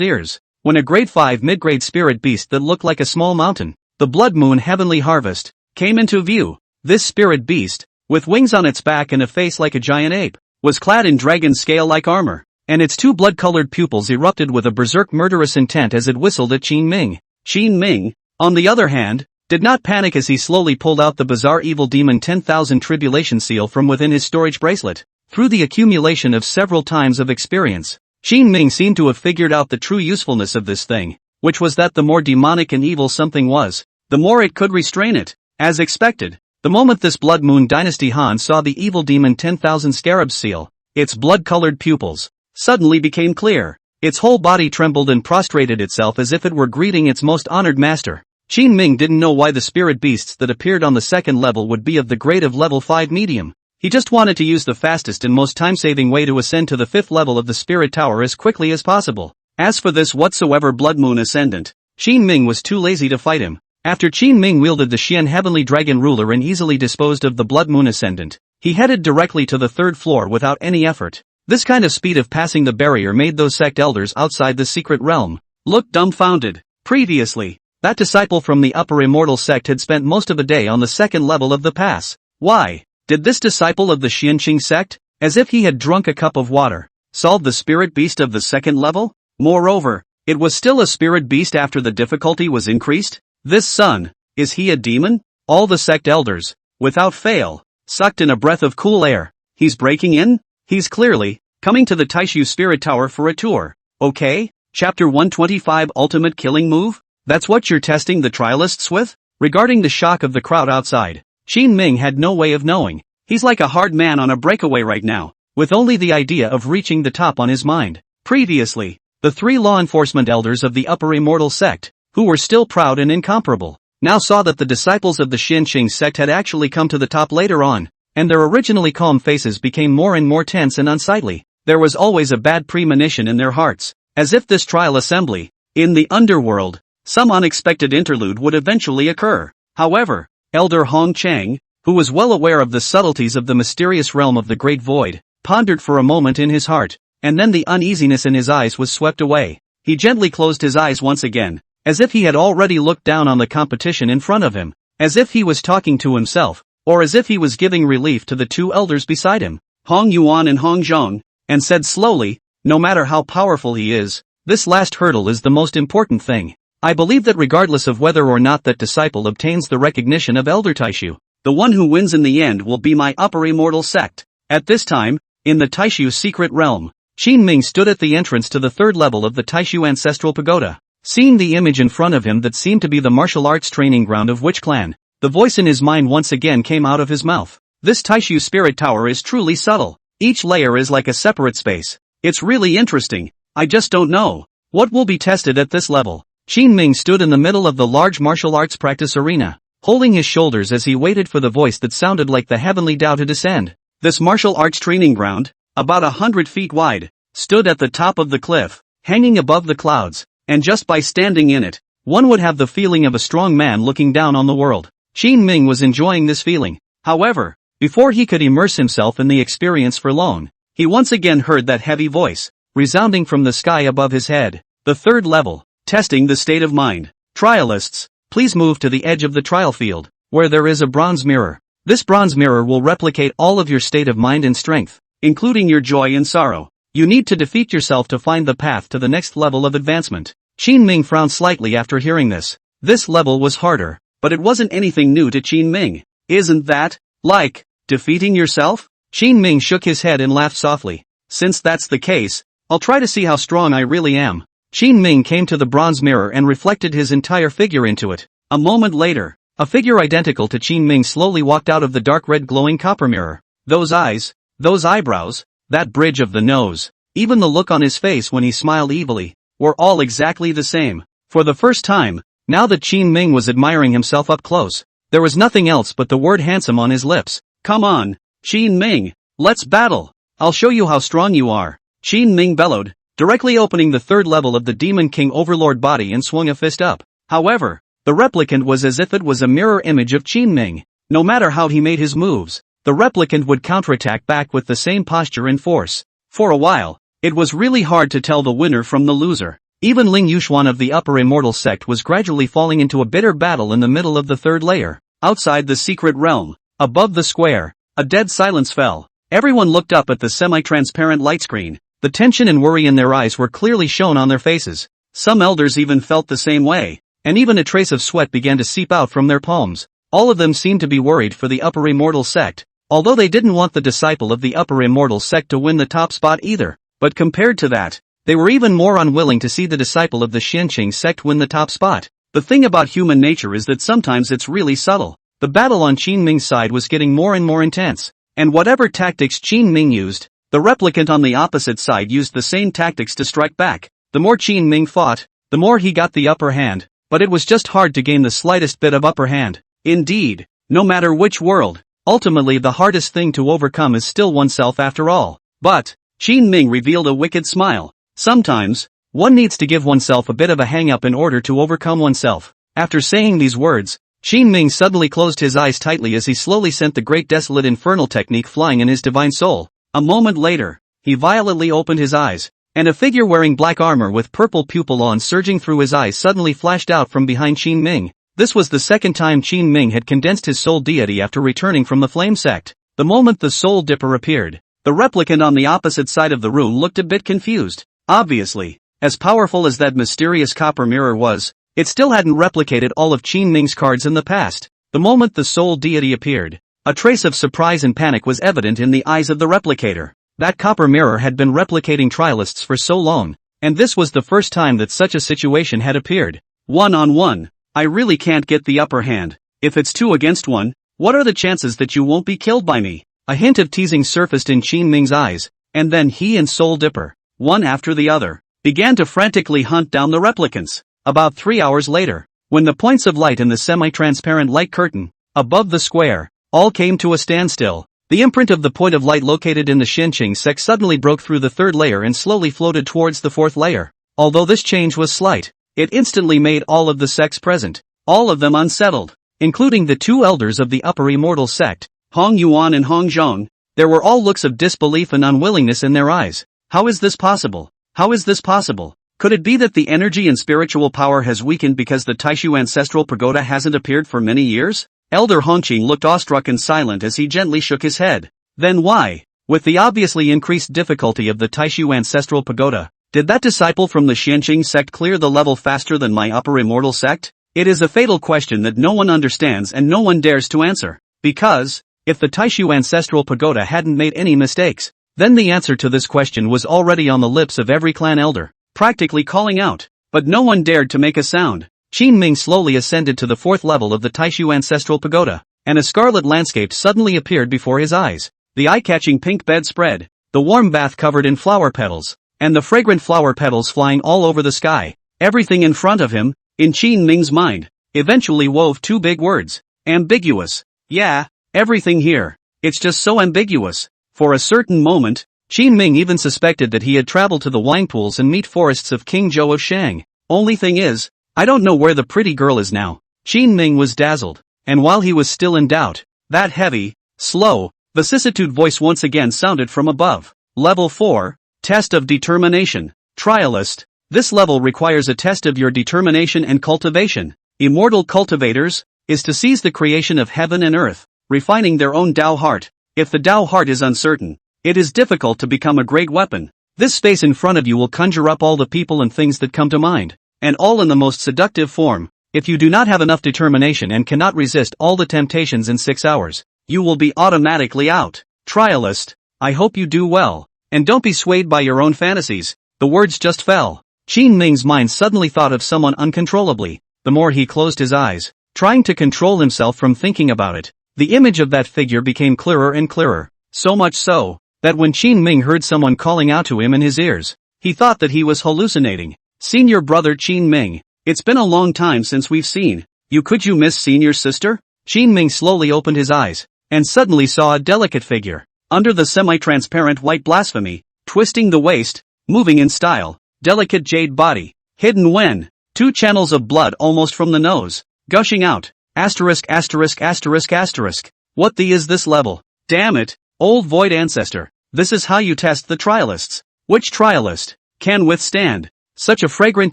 ears, when a grade 5 mid-grade spirit beast that looked like a small mountain, the Blood Moon Heavenly Harvest, came into view. This spirit beast, with wings on its back and a face like a giant ape, was clad in dragon scale-like armor, and its 2 blood-colored pupils erupted with a berserk murderous intent as it whistled at Qin Ming. Qin Ming, on the other hand, did not panic as he slowly pulled out the bizarre evil demon 10,000 tribulation seal from within his storage bracelet. Through the accumulation of several times of experience, Qin Ming seemed to have figured out the true usefulness of this thing, which was that the more demonic and evil something was, the more it could restrain it. As expected, the moment this Blood Moon Dynasty Han saw the evil demon 10,000 scarab seal, its blood-colored pupils suddenly became clear. Its whole body trembled and prostrated itself as if it were greeting its most honored master. Qin Ming didn't know why the spirit beasts that appeared on the 2nd level would be of the grade of level 5 medium. He just wanted to use the fastest and most time-saving way to ascend to the 5th level of the spirit tower as quickly as possible. As for this whatsoever Blood Moon Ascendant, Qin Ming was too lazy to fight him. After Qin Ming wielded the Xian Heavenly Dragon Ruler and easily disposed of the Blood Moon Ascendant, he headed directly to the 3rd floor without any effort. This kind of speed of passing the barrier made those sect elders outside the secret realm look dumbfounded. Previously, that disciple from the upper immortal sect had spent most of the day on the 2nd level of the pass. Why did this disciple of the Xianqing sect, as if he had drunk a cup of water, solve the spirit beast of the 2nd level? Moreover, it was still a spirit beast after the difficulty was increased? This son, is he a demon? All the sect elders, without fail, sucked in a breath of cool air. He's breaking in? He's clearly coming to the Taishu Spirit Tower for a tour. Okay, Chapter 125 Ultimate Killing Move? That's what you're testing the trialists with? Regarding the shock of the crowd outside, Qin Ming had no way of knowing. He's like a hard man on a breakaway right now, with only the idea of reaching the top on his mind. Previously, the 3 law enforcement elders of the upper immortal sect, who were still proud and incomparable, now saw that the disciples of the Xianqing sect had actually come to the top later on, and their originally calm faces became more and more tense and unsightly. There was always a bad premonition in their hearts, as if this trial assembly, in the underworld, some unexpected interlude would eventually occur. However, Elder Hong Chang, who was well aware of the subtleties of the mysterious realm of the Great Void, pondered for a moment in his heart, and then the uneasiness in his eyes was swept away. He gently closed his eyes once again, as if he had already looked down on the competition in front of him, as if he was talking to himself, or as if he was giving relief to the 2 elders beside him, Hong Yuan and Hong Zhong, and said slowly, no matter how powerful he is, this last hurdle is the most important thing. I believe that regardless of whether or not that disciple obtains the recognition of Elder Taishu, the one who wins in the end will be my upper immortal sect. At this time, in the Taishu secret realm, Qin Ming stood at the entrance to the third level of the Taishu ancestral pagoda. Seeing the image in front of him that seemed to be the martial arts training ground of which clan, the voice in his mind once again came out of his mouth. This Taishu spirit tower is truly subtle. Each layer is like a separate space. It's really interesting. I just don't know what will be tested at this level. Qin Ming stood in the middle of the large martial arts practice arena, holding his shoulders as he waited for the voice that sounded like the heavenly Tao to descend. This martial arts training ground, about 100 feet wide, stood at the top of the cliff, hanging above the clouds, and just by standing in it, one would have the feeling of a strong man looking down on the world. Qin Ming was enjoying this feeling. However, before he could immerse himself in the experience for long, he once again heard that heavy voice, resounding from the sky above his head. The third level, testing the state of mind. Trialists, please move to the edge of the trial field, where there is a bronze mirror. This bronze mirror will replicate all of your state of mind and strength, including your joy and sorrow. You need to defeat yourself to find the path to the next level of advancement. Qin Ming frowned slightly after hearing this. This level was harder, but it wasn't anything new to Qin Ming. Isn't that like defeating yourself? Qin Ming shook his head and laughed softly. Since that's the case, I'll try to see how strong I really am. Qin Ming came to the bronze mirror and reflected his entire figure into it. A moment later, a figure identical to Qin Ming slowly walked out of the dark red glowing copper mirror. Those eyes, those eyebrows, that bridge of the nose, even the look on his face when he smiled evilly, were all exactly the same. For the first time, now that Qin Ming was admiring himself up close, there was nothing else but the word handsome on his lips. Come on, Qin Ming, let's battle. I'll show you how strong you are. Qin Ming bellowed, directly opening the third level of the Demon King Overlord body and swung a fist up. However, the replicant was as if it was a mirror image of Qin Ming. No matter how he made his moves, the replicant would counterattack back with the same posture and force. For a while, it was really hard to tell the winner from the loser. Even Ling Yuxuan of the upper Immortal sect was gradually falling into a bitter battle in the middle of the third layer. Outside the secret realm, above the square, a dead silence fell. Everyone looked up at the semi-transparent light screen. The tension and worry in their eyes were clearly shown on their faces. Some elders even felt the same way, and even a trace of sweat began to seep out from their palms. All of them seemed to be worried for the upper Immortal sect, although they didn't want the disciple of the upper Immortal sect to win the top spot either. But compared to that, they were even more unwilling to see the disciple of the Xianqing sect win the top spot. The thing about human nature is that sometimes it's really subtle. The battle on Qin Ming's side was getting more and more intense, and whatever tactics Qin Ming used, the replicant on the opposite side used the same tactics to strike back. The more Qin Ming fought, the more he got the upper hand, but it was just hard to gain the slightest bit of upper hand. Indeed, no matter which world, ultimately the hardest thing to overcome is still oneself after all. But Qin Ming revealed a wicked smile. Sometimes, one needs to give oneself a bit of a hang-up in order to overcome oneself. After saying these words, Qin Ming suddenly closed his eyes tightly as he slowly sent the great desolate infernal technique flying in his divine soul. A moment later, he violently opened his eyes, and a figure wearing black armor with purple pupillons surging through his eyes suddenly flashed out from behind Qin Ming. This was the second time Qin Ming had condensed his soul deity after returning from the flame sect. The moment the soul dipper appeared, the replicant on the opposite side of the room looked a bit confused. Obviously, as powerful as that mysterious copper mirror was, it still hadn't replicated all of Qin Ming's cards in the past. The moment the soul deity appeared, a trace of surprise and panic was evident in the eyes of the replicator. That copper mirror had been replicating trialists for so long, and this was the first time that such a situation had appeared. One-on-one, I really can't get the upper hand. If it's 2 against 1, what are the chances that you won't be killed by me? A hint of teasing surfaced in Qin Ming's eyes, and then he and Soul Dipper, one after the other, began to frantically hunt down the replicants. About 3 hours later, when the points of light in the semi-transparent light curtain, above the square, all came to a standstill, the imprint of the point of light located in the Xianqing sect suddenly broke through the third layer and slowly floated towards the fourth layer. Although this change was slight, it instantly made all of the sects present, all of them unsettled, including the 2 elders of the upper Immortal sect, Hong Yuan and Hong Zhong. There were all looks of disbelief and unwillingness in their eyes. How is this possible? How is this possible? Could it be that the energy and spiritual power has weakened because the Taishu ancestral pagoda hasn't appeared for many years? Elder Hongqing looked awestruck and silent as he gently shook his head. Then why, with the obviously increased difficulty of the Taishu ancestral pagoda, did that disciple from the Xianqing sect clear the level faster than my upper Immortal sect? It is a fatal question that no one understands and no one dares to answer. Because, if the Taishu ancestral pagoda hadn't made any mistakes. Then the answer to this question was already on the lips of every clan elder, practically calling out. But no one dared to make a sound. Qin Ming slowly ascended to the 4th level of the Taishu ancestral pagoda, and a scarlet landscape suddenly appeared before his eyes. The eye-catching pink bed spread, the warm bath covered in flower petals, and the fragrant flower petals flying all over the sky. Everything in front of him, in Qin Ming's mind, eventually wove 2 big words. Ambiguous. Yeah, everything here. It's just so ambiguous. For a certain moment, Qin Ming even suspected that he had traveled to the wine pools and meat forests of King Zhou of Shang. Only thing is, I don't know where the pretty girl is now. Qin Ming was dazzled, and while he was still in doubt, that heavy, slow, vicissitude voice once again sounded from above. Level 4, Test of Determination. Trialist. This level requires a test of your determination and cultivation. Immortal cultivators, is to seize the creation of heaven and earth, refining their own Tao heart. If the Tao heart is uncertain, it is difficult to become a great weapon. This space in front of you will conjure up all the people and things that come to mind, and all in the most seductive form. If you do not have enough determination and cannot resist all the temptations in 6 hours, you will be automatically out. Trialist, I hope you do well, and don't be swayed by your own fantasies. The words just fell. Qin Ming's mind suddenly thought of someone uncontrollably. The more he closed his eyes, trying to control himself from thinking about it, the image of that figure became clearer and clearer. So much so, that when Qin Ming heard someone calling out to him in his ears, he thought that he was hallucinating. Senior brother Qin Ming, it's been a long time since we've seen you. Could you miss senior sister? Qin Ming slowly opened his eyes, and suddenly saw a delicate figure, under the semi-transparent white blasphemy, twisting the waist, moving in style, delicate jade body, hidden when, 2 channels of blood almost from the nose, gushing out, asterisk asterisk asterisk asterisk. What the is this level? Damn it, old void ancestor, this is how you test the trialists. Which trialist can withstand such a fragrant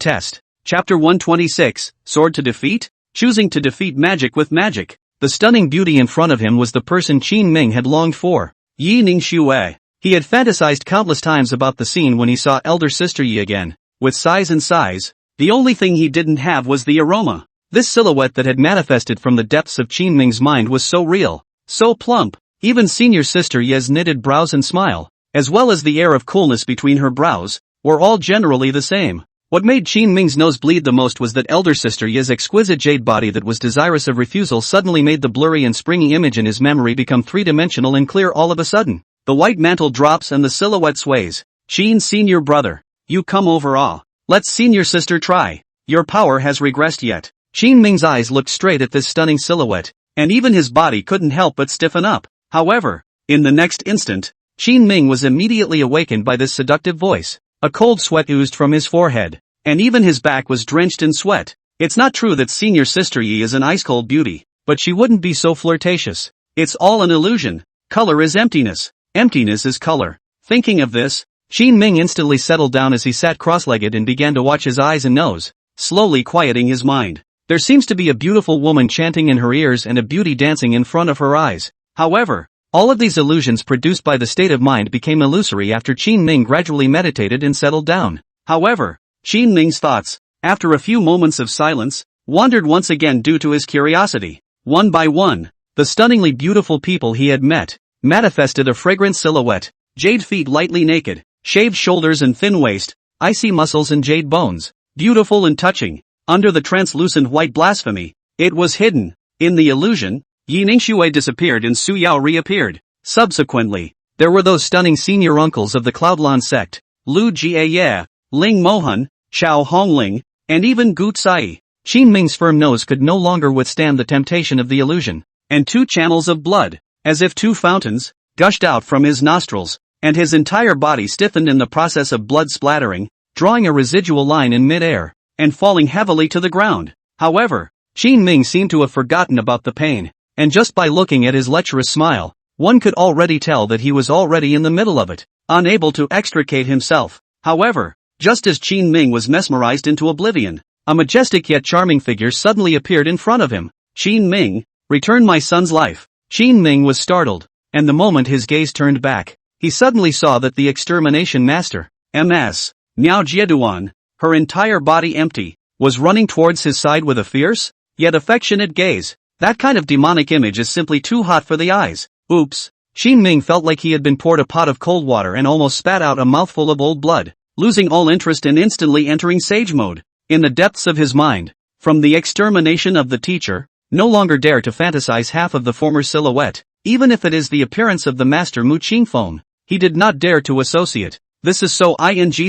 test? Chapter 126, Sword to Defeat? Choosing to defeat magic with magic. The stunning beauty in front of him was the person Qin Ming had longed for, Yi Ningxue. He had fantasized countless times about the scene when he saw elder sister Yi again, with size and size. The only thing he didn't have was the aroma. This silhouette that had manifested from the depths of Qin Ming's mind was so real, so plump. Even senior sister Ye's knitted brows and smile, as well as the air of coolness between her brows, were all generally the same. What made Qin Ming's nose bleed the most was that elder sister Ye's exquisite jade body that was desirous of refusal suddenly made the blurry and springy image in his memory become 3-dimensional and clear all of a sudden. The white mantle drops and the silhouette sways. Qin senior brother, you come over all. Let's senior sister try. Your power has regressed yet. Qin Ming's eyes looked straight at this stunning silhouette, and even his body couldn't help but stiffen up. However, in the next instant, Qin Ming was immediately awakened by this seductive voice. A cold sweat oozed from his forehead, and even his back was drenched in sweat. It's not true that senior sister Yi is an ice-cold beauty, but she wouldn't be so flirtatious. It's all an illusion. Color is emptiness. Emptiness is color. Thinking of this, Qin Ming instantly settled down as he sat cross-legged and began to watch his eyes and nose, slowly quieting his mind. There seems to be a beautiful woman chanting in her ears and a beauty dancing in front of her eyes. However, all of these illusions produced by the state of mind became illusory after Qin Ming gradually meditated and settled down. However, Qin Ming's thoughts, after a few moments of silence, wandered once again due to his curiosity. One by one, the stunningly beautiful people he had met, manifested a fragrant silhouette, jade feet lightly naked, shaved shoulders and thin waist, icy muscles and jade bones, beautiful and touching, under the translucent white blasphemy. It was hidden. In the illusion, Yi Ningxue disappeared and Su Yao reappeared. Subsequently, there were those stunning senior uncles of the Cloudlan sect, Lu Jie, Ling Mohan, Chao Hongling, and even Gu Tsai. Qin Ming's firm nose could no longer withstand the temptation of the illusion, and 2 channels of blood, as if 2 fountains, gushed out from his nostrils, and his entire body stiffened in the process of blood splattering, drawing a residual line in mid-air, and falling heavily to the ground. However, Qin Ming seemed to have forgotten about the pain, and just by looking at his lecherous smile, one could already tell that he was already in the middle of it, unable to extricate himself. However, just as Qin Ming was mesmerized into oblivion, a majestic yet charming figure suddenly appeared in front of him. Qin Ming, return my son's life. Qin Ming was startled, and the moment his gaze turned back, he suddenly saw that the extermination master, Ms. Miao Jieduan, her entire body empty, was running towards his side with a fierce, yet affectionate gaze. That kind of demonic image is simply too hot for the eyes. Oops. Xin Ming felt like he had been poured a pot of cold water and almost spat out a mouthful of old blood, losing all interest and instantly entering sage mode. In the depths of his mind, from the extermination of the teacher, no longer dare to fantasize half of the former silhouette, even if it is the appearance of the master Mu Qingfeng. He did not dare to associate. This is so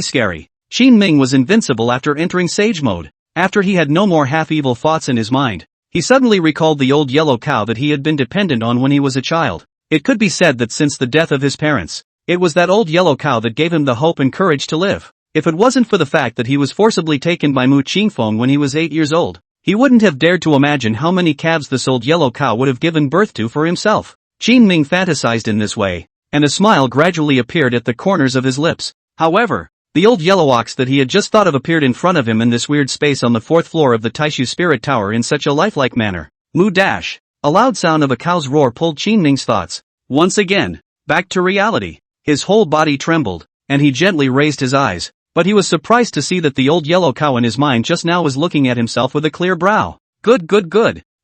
scary. Xin Ming was invincible after entering sage mode. After he had no more half-evil thoughts in his mind, he suddenly recalled the old yellow cow that he had been dependent on when he was a child. It could be said that since the death of his parents, it was that old yellow cow that gave him the hope and courage to live. If it wasn't for the fact that he was forcibly taken by Mu Qingfeng when he was 8 years old, he wouldn't have dared to imagine how many calves this old yellow cow would have given birth to for himself. Xin Ming fantasized in this way, and a smile gradually appeared at the corners of his lips. However, the old yellow ox that he had just thought of appeared in front of him in this weird space on the 4th floor of the Taishu Spirit Tower in such a lifelike manner. Mu dash. A loud sound of a cow's roar pulled Xin Ming's thoughts once again back to reality. His whole body trembled, and he gently raised his eyes. But he was surprised to see that the old yellow cow in his mind just now was looking at himself with a clear brow. Good.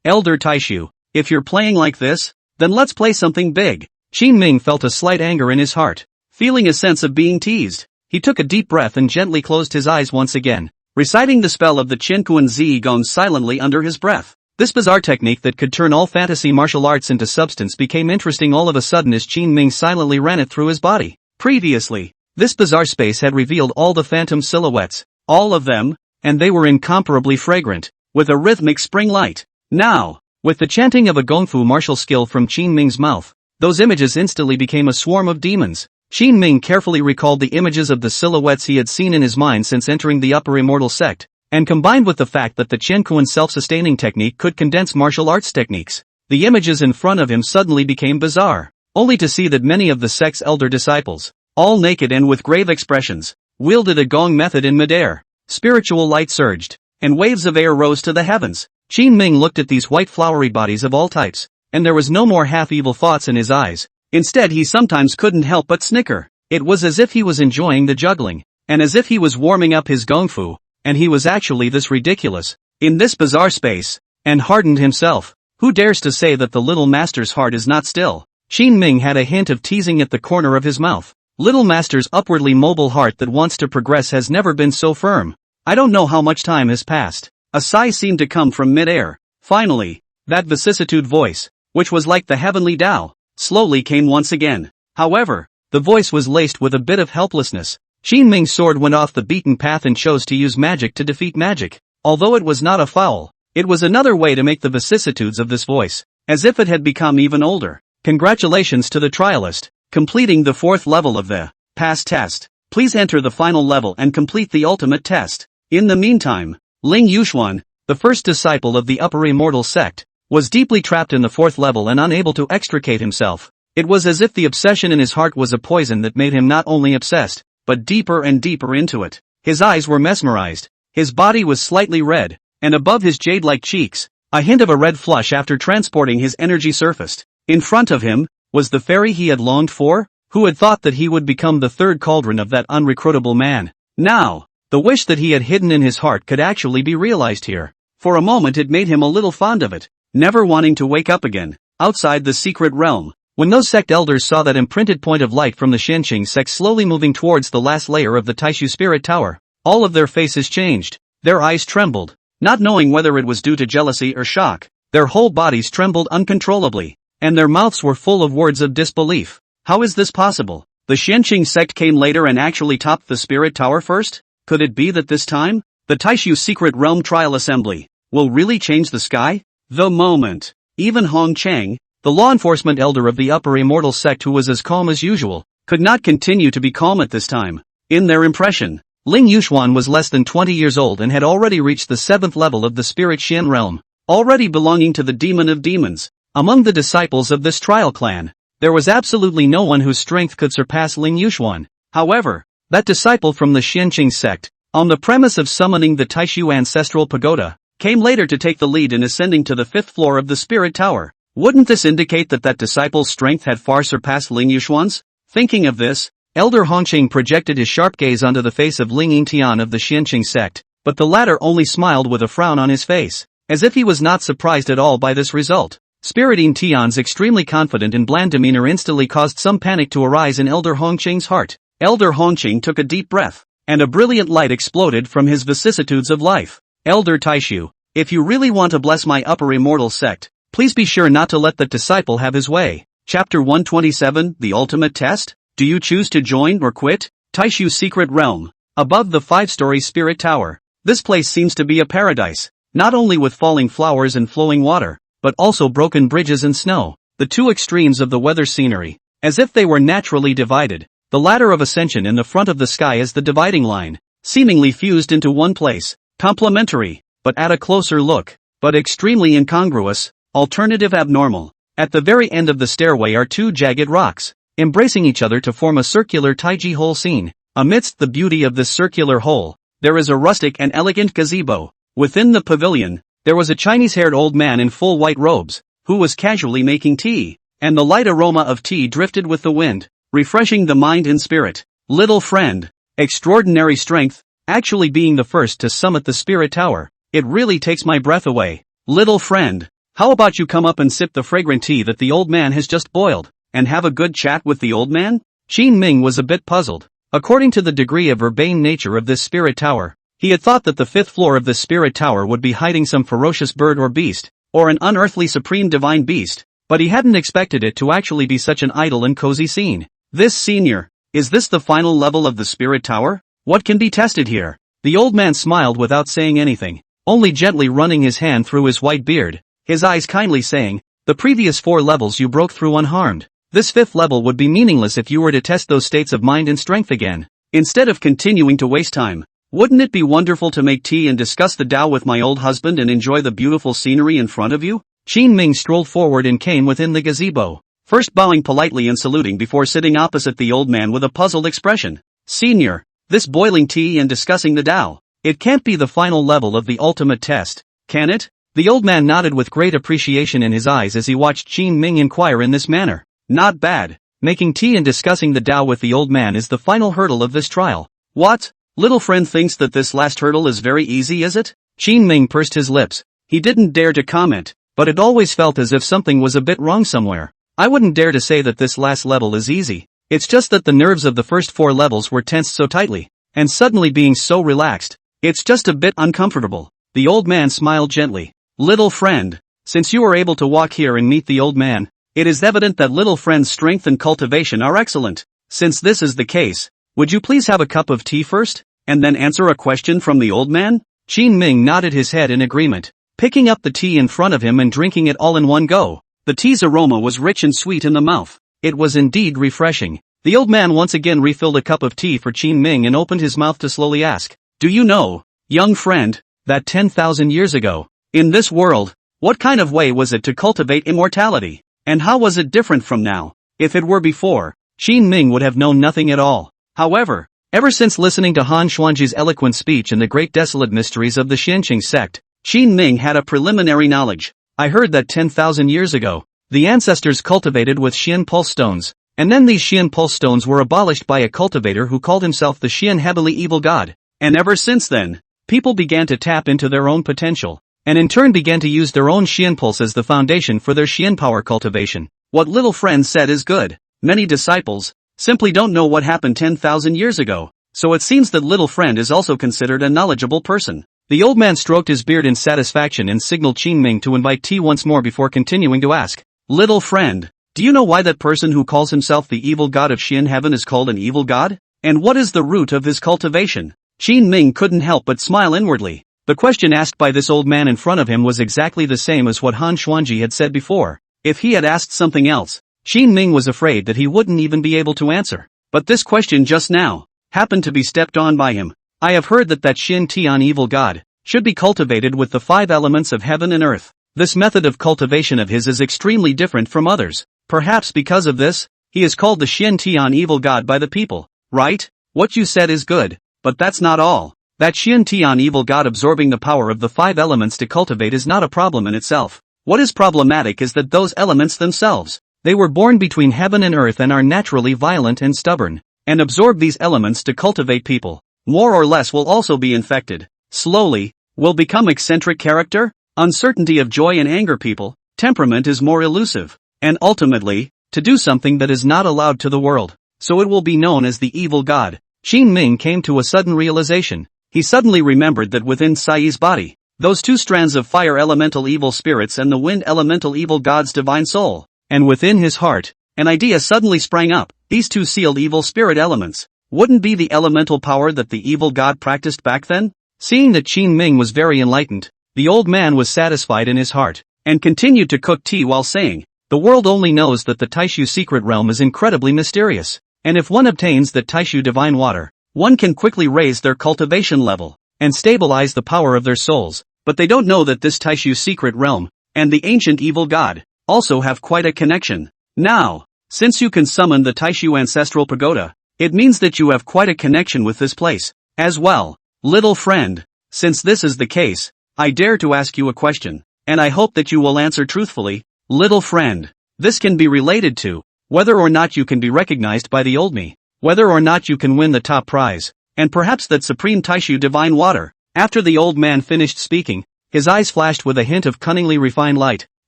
Elder Taishu, if you're playing like this, then let's play something big. Xin Ming felt a slight anger in his heart, feeling a sense of being teased. He took a deep breath and gently closed his eyes once again, reciting the spell of the Qinkuan Zi Gong silently under his breath. This bizarre technique that could turn all fantasy martial arts into substance became interesting all of a sudden as Xin Ming silently ran it through his body. Previously, this bizarre space had revealed all the phantom silhouettes, all of them, and they were incomparably fragrant, with a rhythmic spring light. Now, with the chanting of a gongfu martial skill from Xin Ming's mouth, those images instantly became a swarm of demons. Xin Ming carefully recalled the images of the silhouettes he had seen in his mind since entering the upper immortal sect, and combined with the fact that the Qinkuan self-sustaining technique could condense martial arts techniques, the images in front of him suddenly became bizarre, only to see that many of the sect's elder disciples, all naked and with grave expressions, wielded a gong method in midair. Spiritual light surged, and waves of air rose to the heavens. Xin Ming looked at these white flowery bodies of all types, and there was no more half-evil thoughts in his eyes. Instead he sometimes couldn't help but snicker. It was as if he was enjoying the juggling, and as if he was warming up his gongfu, and he was actually this ridiculous, in this bizarre space, and hardened himself. Who dares to say that the little master's heart is not still? Xin Ming had a hint of teasing at the corner of his mouth. Little master's upwardly mobile heart that wants to progress has never been so firm. I don't know how much time has passed. A sigh seemed to come from mid-air. Finally, that vicissitude voice, which was like the heavenly Tao, slowly came once again. However, the voice was laced with a bit of helplessness. Xin Ming's sword went off the beaten path and chose to use magic to defeat magic. Although it was not a foul, it was another way to make the vicissitudes of this voice, as if it had become even older. Congratulations to the trialist, completing the 4th level of the pass test. Please enter the final level and complete the ultimate test. In the meantime, Ling Yuxuan, the first disciple of the upper immortal sect, was deeply trapped in the 4th level and unable to extricate himself. It was as if the obsession in his heart was a poison that made him not only obsessed, but deeper and deeper into it. His eyes were mesmerized, his body was slightly red, and above his jade-like cheeks, a hint of a red flush after transporting his energy surfaced. In front of him, was the fairy he had longed for? Who had thought that he would become the 3rd cauldron of that unrecruitable man? Now, the wish that he had hidden in his heart could actually be realized here. For a moment it made him a little fond of it, never wanting to wake up again, outside the secret realm. When those sect elders saw that imprinted point of light from the Shenqing sect slowly moving towards the last layer of the Taishu Spirit Tower, all of their faces changed, their eyes trembled, not knowing whether it was due to jealousy or shock, their whole bodies trembled uncontrollably, and their mouths were full of words of disbelief. How is this possible? The Shenqing sect came later and actually topped the Spirit Tower first? Could it be that this time, the Taishu Secret Realm Trial Assembly will really change the sky? The moment. Even Hong Chang, the law enforcement elder of the upper immortal sect who was as calm as usual, could not continue to be calm at this time. In their impression, Ling Yuxuan was less than 20 years old and had already reached the 7th level of the Spirit Shen realm, already belonging to the Demon of Demons. Among the disciples of this trial clan, there was absolutely no one whose strength could surpass Ling Yuxuan. However, that disciple from the Shenqing sect, on the premise of summoning the Taishu Ancestral Pagoda, came later to take the lead in ascending to the 5th floor of the Spirit Tower. Wouldn't this indicate that that disciple's strength had far surpassed Ling Yuxuan's? Thinking of this, Elder Hongqing projected his sharp gaze onto the face of Ling Yingtian of the Shenqing sect, but the latter only smiled with a frown on his face, as if he was not surprised at all by this result. Spiriting Tian's extremely confident and bland demeanor instantly caused some panic to arise in Elder Hongqing's heart. Elder Hongqing took a deep breath, and a brilliant light exploded from his vicissitudes of life. Elder Taishu, if you really want to bless my upper immortal sect, please be sure not to let that disciple have his way. Chapter 127, The Ultimate Test? Do you choose to join or quit? Taishu's Secret Realm. Above the 5-story Spirit Tower. This place seems to be a paradise, not only with falling flowers and flowing water, but also broken bridges and snow, the two extremes of the weather scenery, as if they were naturally divided. The ladder of ascension in the front of the sky is the dividing line, seemingly fused into one place, complementary, but at a closer look, but extremely incongruous, alternative abnormal. At the very end of the stairway are two jagged rocks, embracing each other to form a circular Taiji hole scene. Amidst the beauty of this circular hole, there is a rustic and elegant gazebo. Within the pavilion, there was a Chinese-haired old man in full white robes, who was casually making tea, and the light aroma of tea drifted with the wind, refreshing the mind and spirit. Little friend. Extraordinary strength, actually being the first to summit the Spirit Tower. It really takes my breath away. Little friend, how about you come up and sip the fragrant tea that the old man has just boiled, and have a good chat with the old man? Qin Ming was a bit puzzled. According to the degree of urbane nature of this Spirit Tower, he had thought that the 5th floor of this Spirit Tower would be hiding some ferocious bird or beast, or an unearthly supreme divine beast, but he hadn't expected it to actually be such an idle and cozy scene. This senior, is this the final level of the Spirit Tower? What can be tested here? The old man smiled without saying anything, only gently running his hand through his white beard, his eyes kindly saying, the previous 4 levels you broke through unharmed. This 5th level would be meaningless if you were to test those states of mind and strength again. Instead of continuing to waste time, wouldn't it be wonderful to make tea and discuss the Tao with my old husband and enjoy the beautiful scenery in front of you? Qin Ming strolled forward and came within the gazebo, first bowing politely and saluting before sitting opposite the old man with a puzzled expression. Senior, this boiling tea and discussing the Tao, it can't be the final level of the ultimate test, can it? The old man nodded with great appreciation in his eyes as he watched Qin Ming inquire in this manner. Not bad. Making tea and discussing the Tao with the old man is the final hurdle of this trial. What? Little friend thinks that this last hurdle is very easy, is it? Qin Ming pursed his lips. He didn't dare to comment, but it always felt as if something was a bit wrong somewhere. I wouldn't dare to say that this last level is easy. It's just that the nerves of the first 4 levels were tensed so tightly, and suddenly being so relaxed, it's just a bit uncomfortable. The old man smiled gently. Little friend, since you were able to walk here and meet the old man, it is evident that little friend's strength and cultivation are excellent. Since this is the case, would you please have a cup of tea first, and then answer a question from the old man? Qin Ming nodded his head in agreement, picking up the tea in front of him and drinking it all in one go. The tea's aroma was rich and sweet in the mouth. It was indeed refreshing. The old man once again refilled a cup of tea for Qin Ming and opened his mouth to slowly ask, do you know, young friend, that 10,000 years ago, in this world, what kind of way was it to cultivate immortality? And how was it different from now? If it were before, Qin Ming would have known nothing at all. However, ever since listening to Han Xuanji's eloquent speech and the great desolate mysteries of the Xianqing sect, Qin Ming had a preliminary knowledge. I heard that 10,000 years ago, the ancestors cultivated with Xian pulse stones, and then these Xian pulse stones were abolished by a cultivator who called himself the Xian heavily evil god. And ever since then, people began to tap into their own potential, and in turn began to use their own Xian pulse as the foundation for their Xian power cultivation. What little friend said is good. Many disciples simply don't know what happened 10,000 years ago, so it seems that little friend is also considered a knowledgeable person. The old man stroked his beard in satisfaction and signaled Qin Ming to invite tea once more before continuing to ask, little friend, do you know why that person who calls himself the evil god of Xian heaven is called an evil god? And what is the root of his cultivation? Qin Ming couldn't help but smile inwardly. The question asked by this old man in front of him was exactly the same as what Han Xuanji had said before. If he had asked something else, Qin Ming was afraid that he wouldn't even be able to answer. But this question just now happened to be stepped on by him. I have heard that Xian Tian evil god should be cultivated with the 5 elements of heaven and earth. This method of cultivation of his is extremely different from others. Perhaps because of this, he is called the Xian Tian evil god by the people, right? What you said is good, but that's not all. That Xian Tian evil god absorbing the power of the 5 elements to cultivate is not a problem in itself. What is problematic is that those elements themselves, they were born between heaven and earth and are naturally violent and stubborn, and absorb these elements to cultivate people. More or less will also be infected. Slowly, will become eccentric character, uncertainty of joy and anger people, temperament is more elusive, and ultimately, to do something that is not allowed to the world, so it will be known as the evil god. Qin Ming came to a sudden realization. He suddenly remembered that within Sai's body, those two strands of fire elemental evil spirits and the wind elemental evil god's divine soul, and within his heart, an idea suddenly sprang up. These two sealed evil spirit elements wouldn't be the elemental power that the evil god practiced back then? Seeing that Qin Ming was very enlightened, the old man was satisfied in his heart, and continued to cook tea while saying, "The world only knows that the Taishu secret realm is incredibly mysterious, and if one obtains that Taishu divine water, one can quickly raise their cultivation level, and stabilize the power of their souls, but they don't know that this Taishu secret realm, and the ancient evil god, also have quite a connection. Now, since you can summon the Taishu ancestral pagoda, it means that you have quite a connection with this place, as well. Little friend, since this is the case, I dare to ask you a question, and I hope that you will answer truthfully. Little friend, this can be related to whether or not you can be recognized by the old me, whether or not you can win the top prize, and perhaps that supreme Taishu divine water." After the old man finished speaking, his eyes flashed with a hint of cunningly refined light,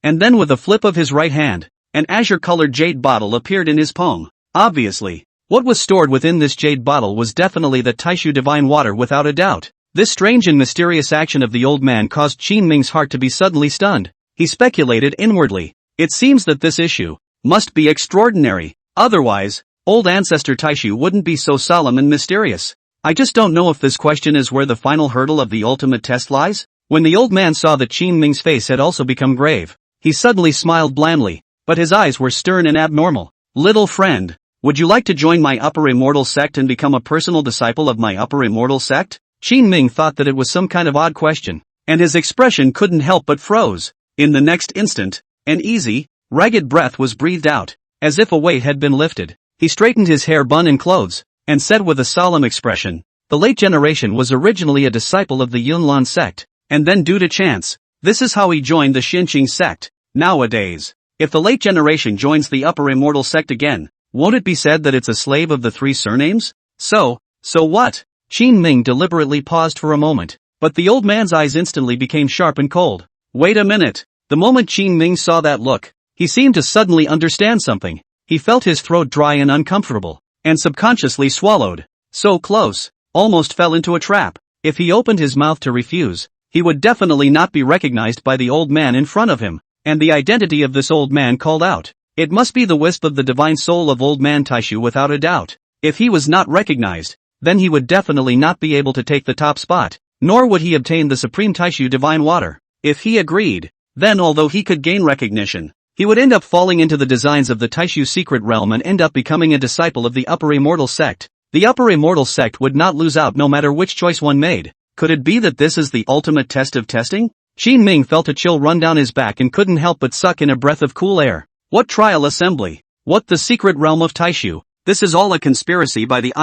and then with a flip of his right hand, an azure-colored jade bottle appeared in his palm. Obviously, what was stored within this jade bottle was definitely the Taishu divine water without a doubt. This strange and mysterious action of the old man caused Qin Ming's heart to be suddenly stunned. He speculated inwardly, it seems that this issue must be extraordinary, otherwise, old ancestor Taishu wouldn't be so solemn and mysterious. I just don't know if this question is where the final hurdle of the ultimate test lies. When the old man saw that Qin Ming's face had also become grave, he suddenly smiled blandly, but his eyes were stern and abnormal. "Little friend, would you like to join my upper immortal sect and become a personal disciple of my upper immortal sect?" Qin Ming thought that it was some kind of odd question, and his expression couldn't help but froze. In the next instant, an easy, ragged breath was breathed out, as if a weight had been lifted. He straightened his hair bun and clothes, and said with a solemn expression, "The late generation was originally a disciple of the Yunlan sect, and then due to chance, this is how he joined the Xinqing sect. Nowadays, if the late generation joins the upper immortal sect again, won't it be said that it's a slave of the three surnames? So what?" Qin Ming deliberately paused for a moment, but the old man's eyes instantly became sharp and cold. Wait a minute. The moment Qin Ming saw that look, he seemed to suddenly understand something. He felt his throat dry and uncomfortable, and subconsciously swallowed. So close, almost fell into a trap. If he opened his mouth to refuse, he would definitely not be recognized by the old man in front of him, and the identity of this old man called out. It must be the wisp of the divine soul of old man Taishu without a doubt. If he was not recognized, then he would definitely not be able to take the top spot, nor would he obtain the supreme Taishu divine water. If he agreed, then although he could gain recognition, he would end up falling into the designs of the Taishu secret realm and end up becoming a disciple of the upper immortal sect. The upper immortal sect would not lose out no matter which choice one made. Could it be that this is the ultimate test of testing? Qin Ming felt a chill run down his back and couldn't help but suck in a breath of cool air. What trial assembly? What the secret realm of Taishu? This is all a conspiracy by the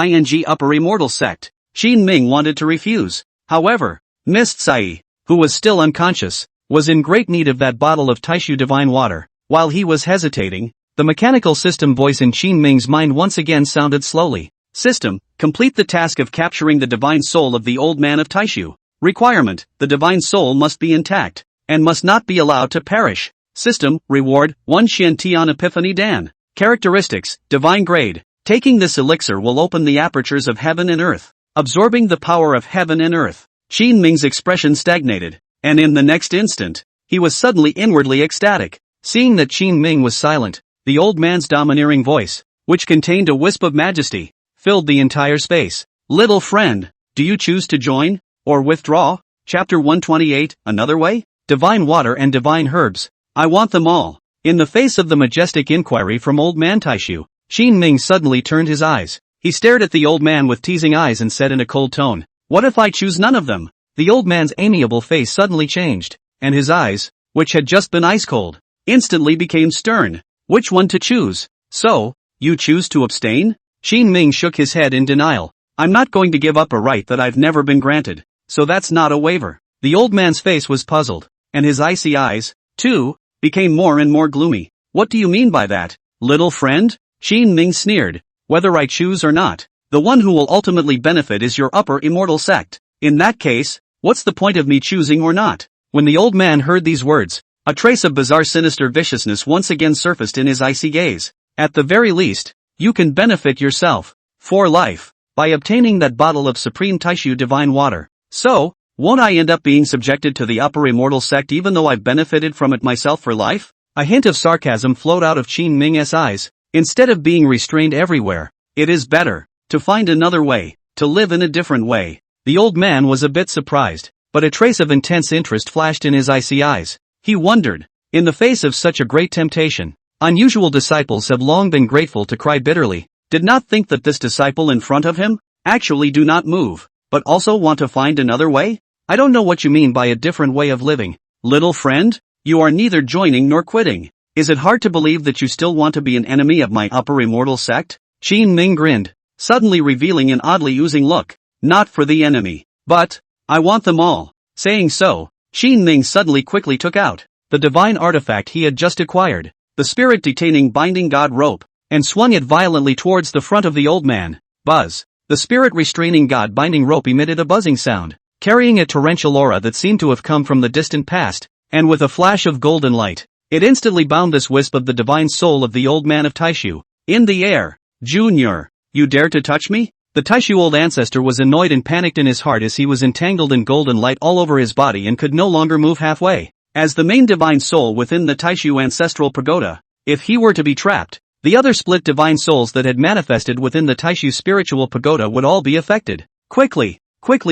upper immortal sect. Qin Ming wanted to refuse. However, Miss Tsai, who was still unconscious, was in great need of that bottle of Taishu divine water. While he was hesitating, the mechanical system voice in Qin Ming's mind once again sounded slowly. System, complete the task of capturing the divine soul of the old man of Taishu. Requirement, the divine soul must be intact, and must not be allowed to perish. System, reward, 1 Xiantian Epiphany Dan. Characteristics, divine grade. Taking this elixir will open the apertures of heaven and earth, absorbing the power of heaven and earth. Qin Ming's expression stagnated, and in the next instant, he was suddenly inwardly ecstatic. Seeing that Qin Ming was silent, the old man's domineering voice, which contained a wisp of majesty, filled the entire space. Little friend, do you choose to join, or withdraw? Chapter 128, Another Way? Divine water and divine herbs. I want them all. In the face of the majestic inquiry from old man Taishu, Qin Ming suddenly turned his eyes. He stared at the old man with teasing eyes and said in a cold tone, "What if I choose none of them?" The old man's amiable face suddenly changed, and his eyes, which had just been ice cold, instantly became stern. Which one to choose? So, you choose to abstain? Qin Ming shook his head in denial. I'm not going to give up a right that I've never been granted, so that's not a waiver. The old man's face was puzzled, and his icy eyes, too, became more and more gloomy. What do you mean by that, little friend? Qin Ming sneered. Whether I choose or not, the one who will ultimately benefit is your upper immortal sect. In that case, what's the point of me choosing or not? When the old man heard these words, A trace of bizarre sinister viciousness once again surfaced in his icy gaze. At the very least, you can benefit yourself, for life, by obtaining that bottle of Supreme Taishu Divine Water. So, won't I end up being subjected to the upper immortal sect even though I've benefited from it myself for life? A hint of sarcasm flowed out of Qin Ming's eyes. Instead of being restrained everywhere, it is better to find another way, to live in a different way. The old man was a bit surprised, but a trace of intense interest flashed in his icy eyes. He wondered, in the face of such a great temptation, unusual disciples have long been grateful to cry bitterly, did not think that this disciple in front of him, actually do not move, but also want to find another way? I don't know what you mean by a different way of living. Little friend, you are neither joining nor quitting. Is it hard to believe that you still want to be an enemy of my upper immortal sect? Qin Ming grinned, suddenly revealing an oddly oozing look. Not for the enemy, but, I want them all. Saying so, Qin Ming suddenly quickly took out the divine artifact he had just acquired, the spirit-detaining binding god rope, and swung it violently towards the front of the old man. Buzz. The spirit-restraining god binding rope emitted a buzzing sound, carrying a torrential aura that seemed to have come from the distant past, and with a flash of golden light, it instantly bound this wisp of the divine soul of the old man of Taishu in the air. Junior, you dare to touch me? The Taishu old ancestor was annoyed and panicked in his heart as he was entangled in golden light all over his body and could no longer move halfway. As the main divine soul within the Taishu ancestral pagoda, if he were to be trapped, the other split divine souls that had manifested within the Taishu spiritual pagoda would all be affected. Quickly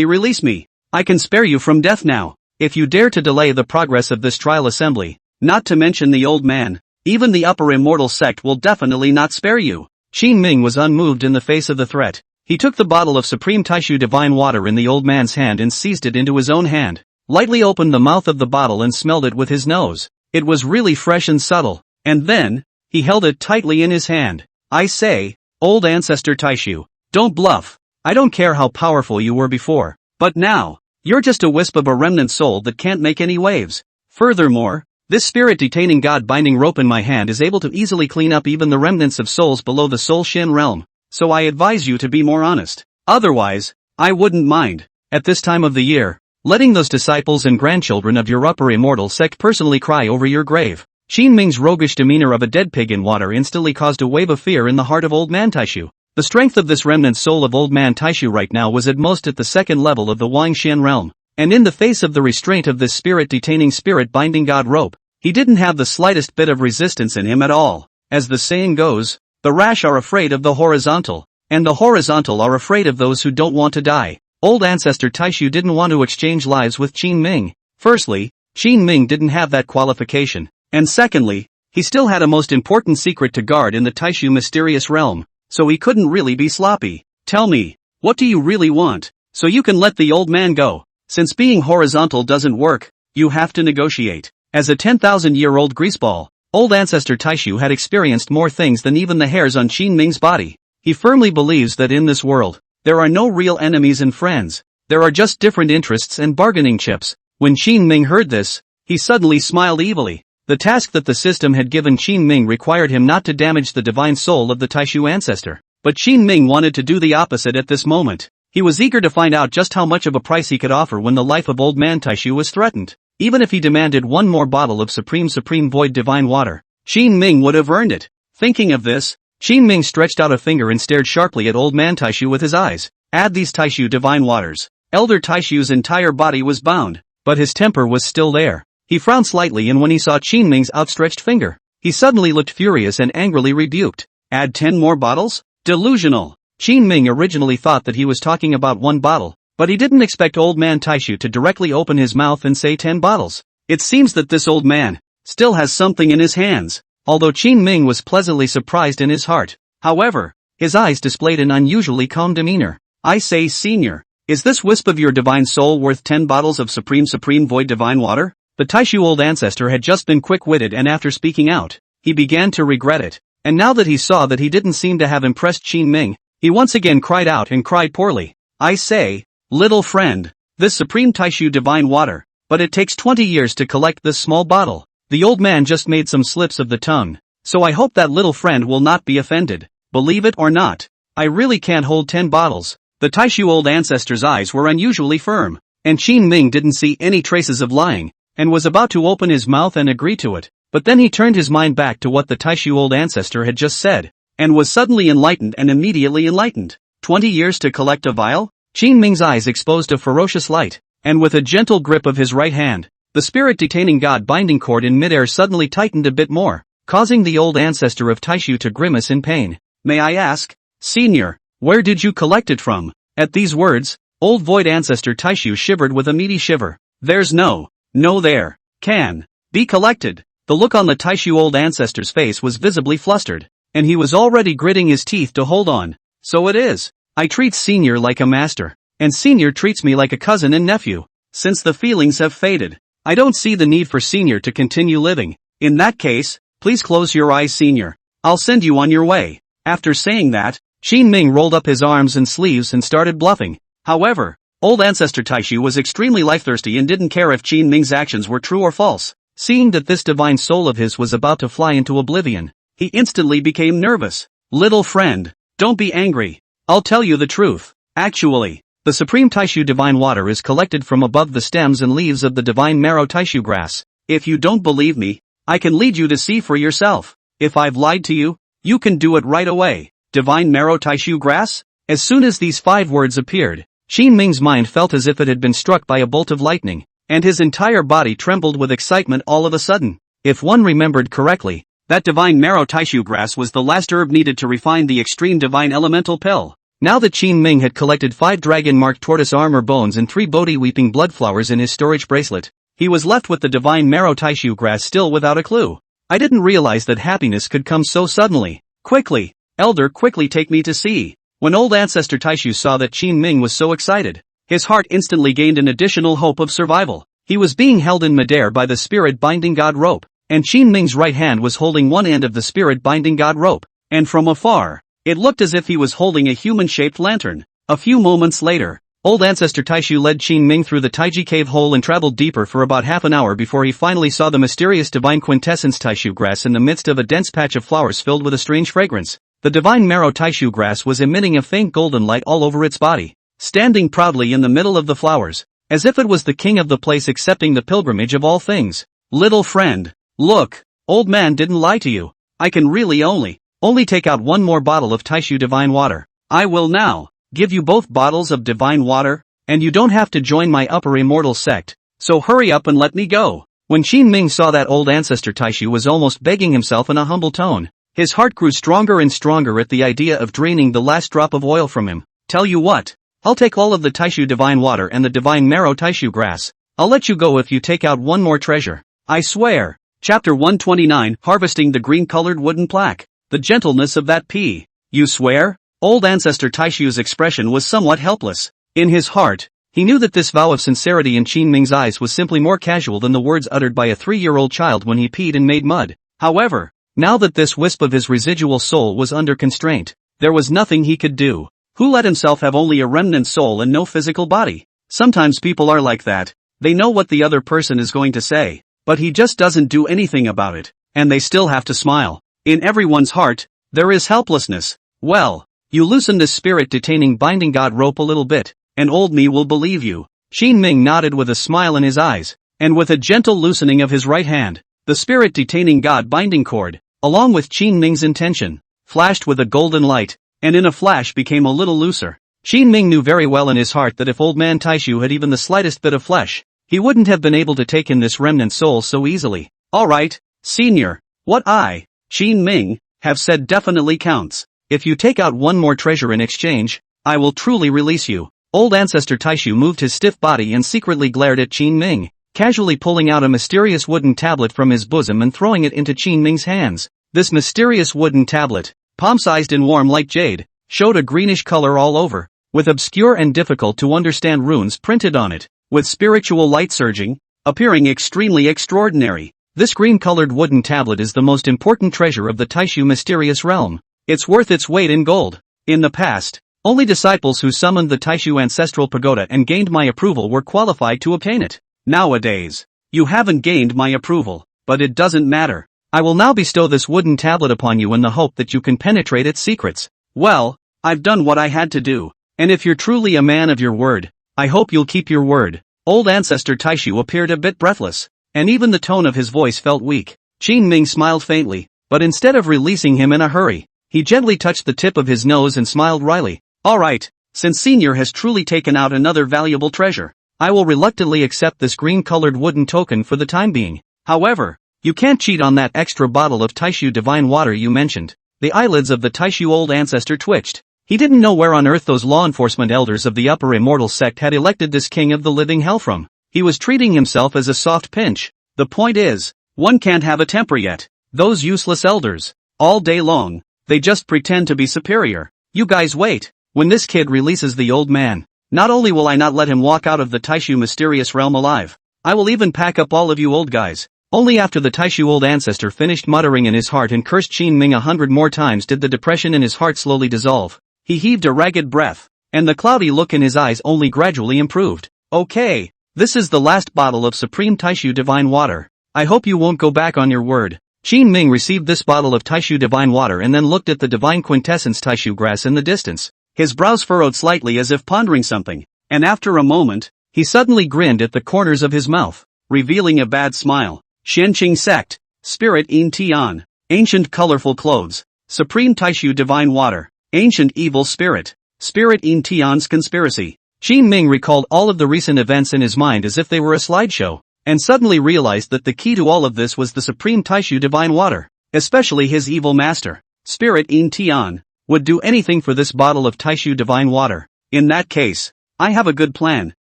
release me. I can spare you from death now. If you dare to delay the progress of this trial assembly, not to mention the old man, even the upper immortal sect will definitely not spare you. Qin Ming was unmoved in the face of the threat. He took the bottle of Supreme Taishu Divine Water in the old man's hand and seized it into his own hand, lightly opened the mouth of the bottle and smelled it with his nose. It was really fresh and subtle, and then, he held it tightly in his hand. I say, old ancestor Taishu, don't bluff. I don't care how powerful you were before, but now, you're just a wisp of a remnant soul that can't make any waves. Furthermore, this spirit-detaining god-binding rope in my hand is able to easily clean up even the remnants of souls below the Soul Shin realm, so I advise you to be more honest. Otherwise, I wouldn't mind, at this time of the year, letting those disciples and grandchildren of your upper immortal sect personally cry over your grave. Qin Ming's roguish demeanor of a dead pig in water instantly caused a wave of fear in the heart of old man Taishu. The strength of this remnant soul of old man Taishu right now was at most at the second level of the Wangxian realm, and in the face of the restraint of this spirit-detaining spirit-binding god rope, he didn't have the slightest bit of resistance in him at all. As the saying goes, the rash are afraid of the horizontal, and the horizontal are afraid of those who don't want to die. Old ancestor Taishu didn't want to exchange lives with Qin Ming. Firstly, Qin Ming didn't have that qualification, and secondly, he still had a most important secret to guard in the Taishu mysterious realm, so he couldn't really be sloppy. Tell me, what do you really want, so you can let the old man go? Since being horizontal doesn't work, you have to negotiate. As a 10,000-year-old greaseball, old ancestor Taishu had experienced more things than even the hairs on Qin Ming's body. He firmly believes that in this world, there are no real enemies and friends, there are just different interests and bargaining chips. When Qin Ming heard this, he suddenly smiled evilly. The task that the system had given Qin Ming required him not to damage the divine soul of the Taishu ancestor. But Qin Ming wanted to do the opposite at this moment. He was eager to find out just how much of a price he could offer when the life of old man Taishu was threatened. Even if he demanded one more bottle of Supreme Void Divine Water, Qin Ming would have earned it. Thinking of this, Qin Ming stretched out a finger and stared sharply at old man Taishu with his eyes. Add these Taishu Divine Waters. Elder Taishu's entire body was bound, but his temper was still there. He frowned slightly, and when he saw Qin Ming's outstretched finger, he suddenly looked furious and angrily rebuked. Add 10 more bottles? Delusional. Qin Ming originally thought that he was talking about one bottle, but he didn't expect old man Taishu to directly open his mouth and say 10 bottles. It seems that this old man still has something in his hands. Although Qin Ming was pleasantly surprised in his heart, however, his eyes displayed an unusually calm demeanor. I say, senior, is this wisp of your divine soul worth 10 bottles of Supreme Void Divine Water? The Taishu old ancestor had just been quick-witted, and after speaking out, he began to regret it. And now that he saw that he didn't seem to have impressed Qin Ming, he once again cried out, and cried poorly. I say, little friend, this Supreme Taishu Divine Water, but it takes 20 years to collect this small bottle. The old man just made some slips of the tongue, so I hope that little friend will not be offended. Believe it or not, I really can't hold 10 bottles. The Taishu old ancestor's eyes were unusually firm, and Qin Ming didn't see any traces of lying. and was about to open his mouth and agree to it, but then he turned his mind back to what the Taishu old ancestor had just said, and was suddenly enlightened and immediately enlightened. 20 years to collect a vial? Qin Ming's eyes exposed a ferocious light, and with a gentle grip of his right hand, the spirit-detaining god binding cord in midair suddenly tightened a bit more, causing the old ancestor of Taishu to grimace in pain. May I ask, Senior, where did you collect it from? At these words, old void ancestor Taishu shivered with a meaty shiver. There's no there, can be collected. The look on the Taishu old ancestor's face was visibly flustered, and he was already gritting his teeth to hold on. So it is. I treat Senior like a master, and Senior treats me like a cousin and nephew. Since the feelings have faded, I don't see the need for Senior to continue living. In that case, please close your eyes, Senior. I'll send you on your way. After saying that, Qin Ming rolled up his arms and sleeves and started bluffing. However, old ancestor Taishu was extremely life-thirsty and didn't care if Qin Ming's actions were true or false. Seeing that this divine soul of his was about to fly into oblivion, he instantly became nervous. Little friend, don't be angry. I'll tell you the truth. Actually, the supreme Taishu divine water is collected from above the stems and leaves of the divine marrow Taishu grass. If you don't believe me, I can lead you to see for yourself. If I've lied to you, you can do it right away. Divine marrow Taishu grass? As soon as these 5 words appeared, Qin Ming's mind felt as if it had been struck by a bolt of lightning, and his entire body trembled with excitement all of a sudden. If one remembered correctly, that divine marrow Taishu grass was the last herb needed to refine the extreme divine elemental pill. Now that Qin Ming had collected 5 dragon-marked tortoise armor bones and 3 Bodhi weeping blood flowers in his storage bracelet, he was left with the divine marrow Taishu grass still without a clue. I didn't realize that happiness could come so suddenly. Quickly, Elder, quickly take me to see. When old ancestor Taishu saw that Qin Ming was so excited, his heart instantly gained an additional hope of survival. He was being held in midair by the spirit binding god rope, and Qin Ming's right hand was holding one end of the spirit binding god rope, and from afar, it looked as if he was holding a human-shaped lantern. A few moments later, old ancestor Taishu led Qin Ming through the Taiji cave hole and traveled deeper for about half an hour before he finally saw the mysterious divine quintessence Taishu grass in the midst of a dense patch of flowers filled with a strange fragrance. The divine marrow Taishu grass was emitting a faint golden light all over its body, standing proudly in the middle of the flowers, as if it was the king of the place accepting the pilgrimage of all things. Little friend, look, old man didn't lie to you. I can really only take out one more bottle of Taishu divine water. I will now give you both bottles of divine water, and you don't have to join my upper immortal sect, so hurry up and let me go. When Qin Ming saw that old ancestor Taishu was almost begging himself in a humble tone, his heart grew stronger and stronger at the idea of draining the last drop of oil from him. Tell you what, I'll take all of the Taishu divine water and the divine marrow Taishu grass. I'll let you go if you take out one more treasure. I swear. Chapter 129, Harvesting the Green-Colored Wooden Plaque. The gentleness of that pea. You swear? Old ancestor Taishu's expression was somewhat helpless. In his heart, he knew that this vow of sincerity in Qin Ming's eyes was simply more casual than the words uttered by a 3-year-old child when he peed and made mud. However, now that this wisp of his residual soul was under constraint, there was nothing he could do. Who let himself have only a remnant soul and no physical body? Sometimes people are like that. They know what the other person is going to say, but he just doesn't do anything about it, and they still have to smile. In everyone's heart, there is helplessness. Well, you loosen this spirit-detaining binding god rope a little bit, and old me will believe you. Qin Ming nodded with a smile in his eyes, and with a gentle loosening of his right hand, the spirit-detaining god binding cord, along with Qin Ming's intention, flashed with a golden light, and in a flash became a little looser. Qin Ming knew very well in his heart that if old man Taishu had even the slightest bit of flesh, he wouldn't have been able to take in this remnant soul so easily. Alright, senior, what I, Qin Ming, have said definitely counts. If you take out one more treasure in exchange, I will truly release you. Old ancestor Taishu moved his stiff body and secretly glared at Qin Ming, casually pulling out a mysterious wooden tablet from his bosom and throwing it into Qin Ming's hands. This mysterious wooden tablet, palm-sized and warm like jade, showed a greenish color all over, with obscure and difficult to understand runes printed on it, with spiritual light surging, appearing extremely extraordinary. This green-colored wooden tablet is the most important treasure of the Taishu mysterious realm. It's worth its weight in gold. In the past, only disciples who summoned the Taishu ancestral pagoda and gained my approval were qualified to obtain it. Nowadays, you haven't gained my approval, but it doesn't matter. I will now bestow this wooden tablet upon you in the hope that you can penetrate its secrets. Well, I've done what I had to do, and if you're truly a man of your word, I hope you'll keep your word. Old ancestor Taishu appeared a bit breathless. and even the tone of his voice felt weak. Qin Ming smiled faintly, but instead of releasing him in a hurry, he gently touched the tip of his nose and smiled wryly. Alright, since Senior has truly taken out another valuable treasure, I will reluctantly accept this green-colored wooden token for the time being. However, you can't cheat on that extra bottle of Taishu divine water you mentioned. The eyelids of the Taishu old ancestor twitched. He didn't know where on earth those law enforcement elders of the upper Immortal sect had elected this king of the living hell from. He was treating himself as a soft pinch. The point is, one can't have a temper yet. Those useless elders. All day long, they just pretend to be superior. You guys wait. When this kid releases the old man, not only will I not let him walk out of the Taishu mysterious realm alive, I will even pack up all of you old guys. Only after the Taishu old ancestor finished muttering in his heart and cursed Qin Ming 100 more times did the depression in his heart slowly dissolve. He heaved a ragged breath, and the cloudy look in his eyes only gradually improved. Okay, this is the last bottle of Supreme Taishu Divine Water. I hope you won't go back on your word. Qin Ming received this bottle of Taishu Divine Water and then looked at the divine quintessence Taishu grass in the distance. His brows furrowed slightly as if pondering something, and after a moment, he suddenly grinned at the corners of his mouth, revealing a bad smile. Shenqing Sect, Spirit in Tian, Ancient Colorful Clothes, Supreme Taishu Divine Water, Ancient Evil Spirit, Spirit in Tian's Conspiracy. Qin Ming recalled all of the recent events in his mind as if they were a slideshow, and suddenly realized that the key to all of this was the Supreme Taishu Divine Water, especially his evil master, Spirit in Tian, would do anything for this bottle of Taishu Divine Water. In that case, I have a good plan.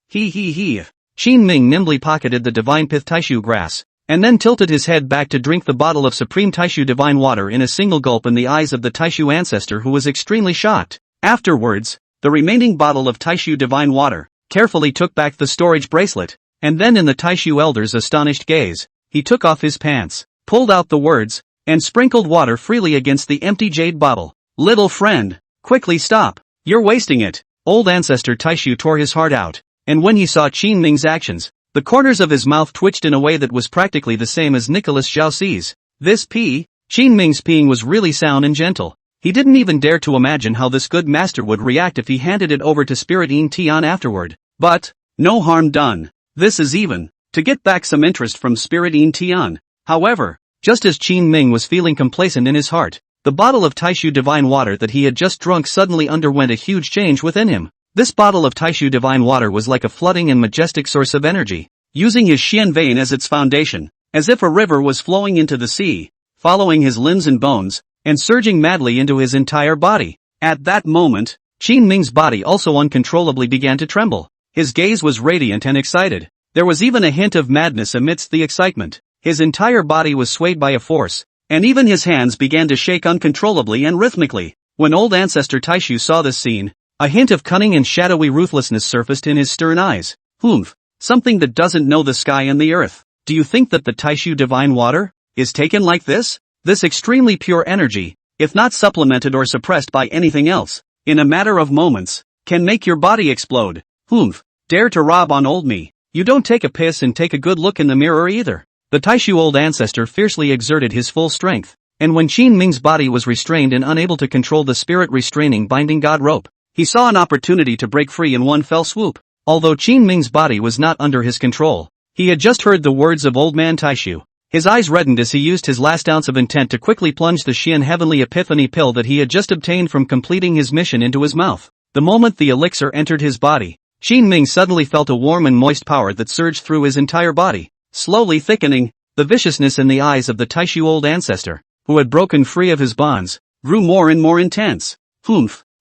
He. Qin Ming nimbly pocketed the divine pith Taishu grass, and then tilted his head back to drink the bottle of Supreme Taishu Divine Water in a single gulp in the eyes of the Taishu ancestor, who was extremely shocked. Afterwards, the remaining bottle of Taishu Divine Water carefully took back the storage bracelet, and then in the Taishu elder's astonished gaze, he took off his pants, pulled out the words, and sprinkled water freely against the empty jade bottle. Little friend, quickly stop. You're wasting it. Old ancestor Taishu tore his heart out, and when he saw Qin Ming's actions, the corners of his mouth twitched in a way that was practically the same as Nicholas Xiaoxi's. This pee, Qin Ming's peeing was really sound and gentle. He didn't even dare to imagine how this good master would react if he handed it over to Spirit in Tian afterward. But, no harm done. This is even to get back some interest from Spirit in Tian. However, just as Qin Ming was feeling complacent in his heart, the bottle of Taishu Divine Water that he had just drunk suddenly underwent a huge change within him. This bottle of Taishu Divine Water was like a flooding and majestic source of energy, using his Xian vein as its foundation, as if a river was flowing into the sea, following his limbs and bones, and surging madly into his entire body. At that moment, Qin Ming's body also uncontrollably began to tremble. His gaze was radiant and excited. There was even a hint of madness amidst the excitement. His entire body was swayed by a force, and even his hands began to shake uncontrollably and rhythmically. When old ancestor Taishu saw this scene, a hint of cunning and shadowy ruthlessness surfaced in his stern eyes. Something that doesn't know the sky and the earth. Do you think that the Taishu Divine Water is taken like this? This extremely pure energy, if not supplemented or suppressed by anything else, in a matter of moments, can make your body explode. Dare to rob on old me. You don't take a piss and take a good look in the mirror either. The Taishu old ancestor fiercely exerted his full strength, and when Qin Ming's body was restrained and unable to control the spirit restraining binding god rope, he saw an opportunity to break free in one fell swoop. Although Qin Ming's body was not under his control, he had just heard the words of old man Taishu. His eyes reddened as he used his last ounce of intent to quickly plunge the Xian Heavenly Epiphany pill that he had just obtained from completing his mission into his mouth. The moment the elixir entered his body, Qin Ming suddenly felt a warm and moist power that surged through his entire body, slowly thickening. The viciousness in the eyes of the Taishu old ancestor, who had broken free of his bonds, grew more and more intense.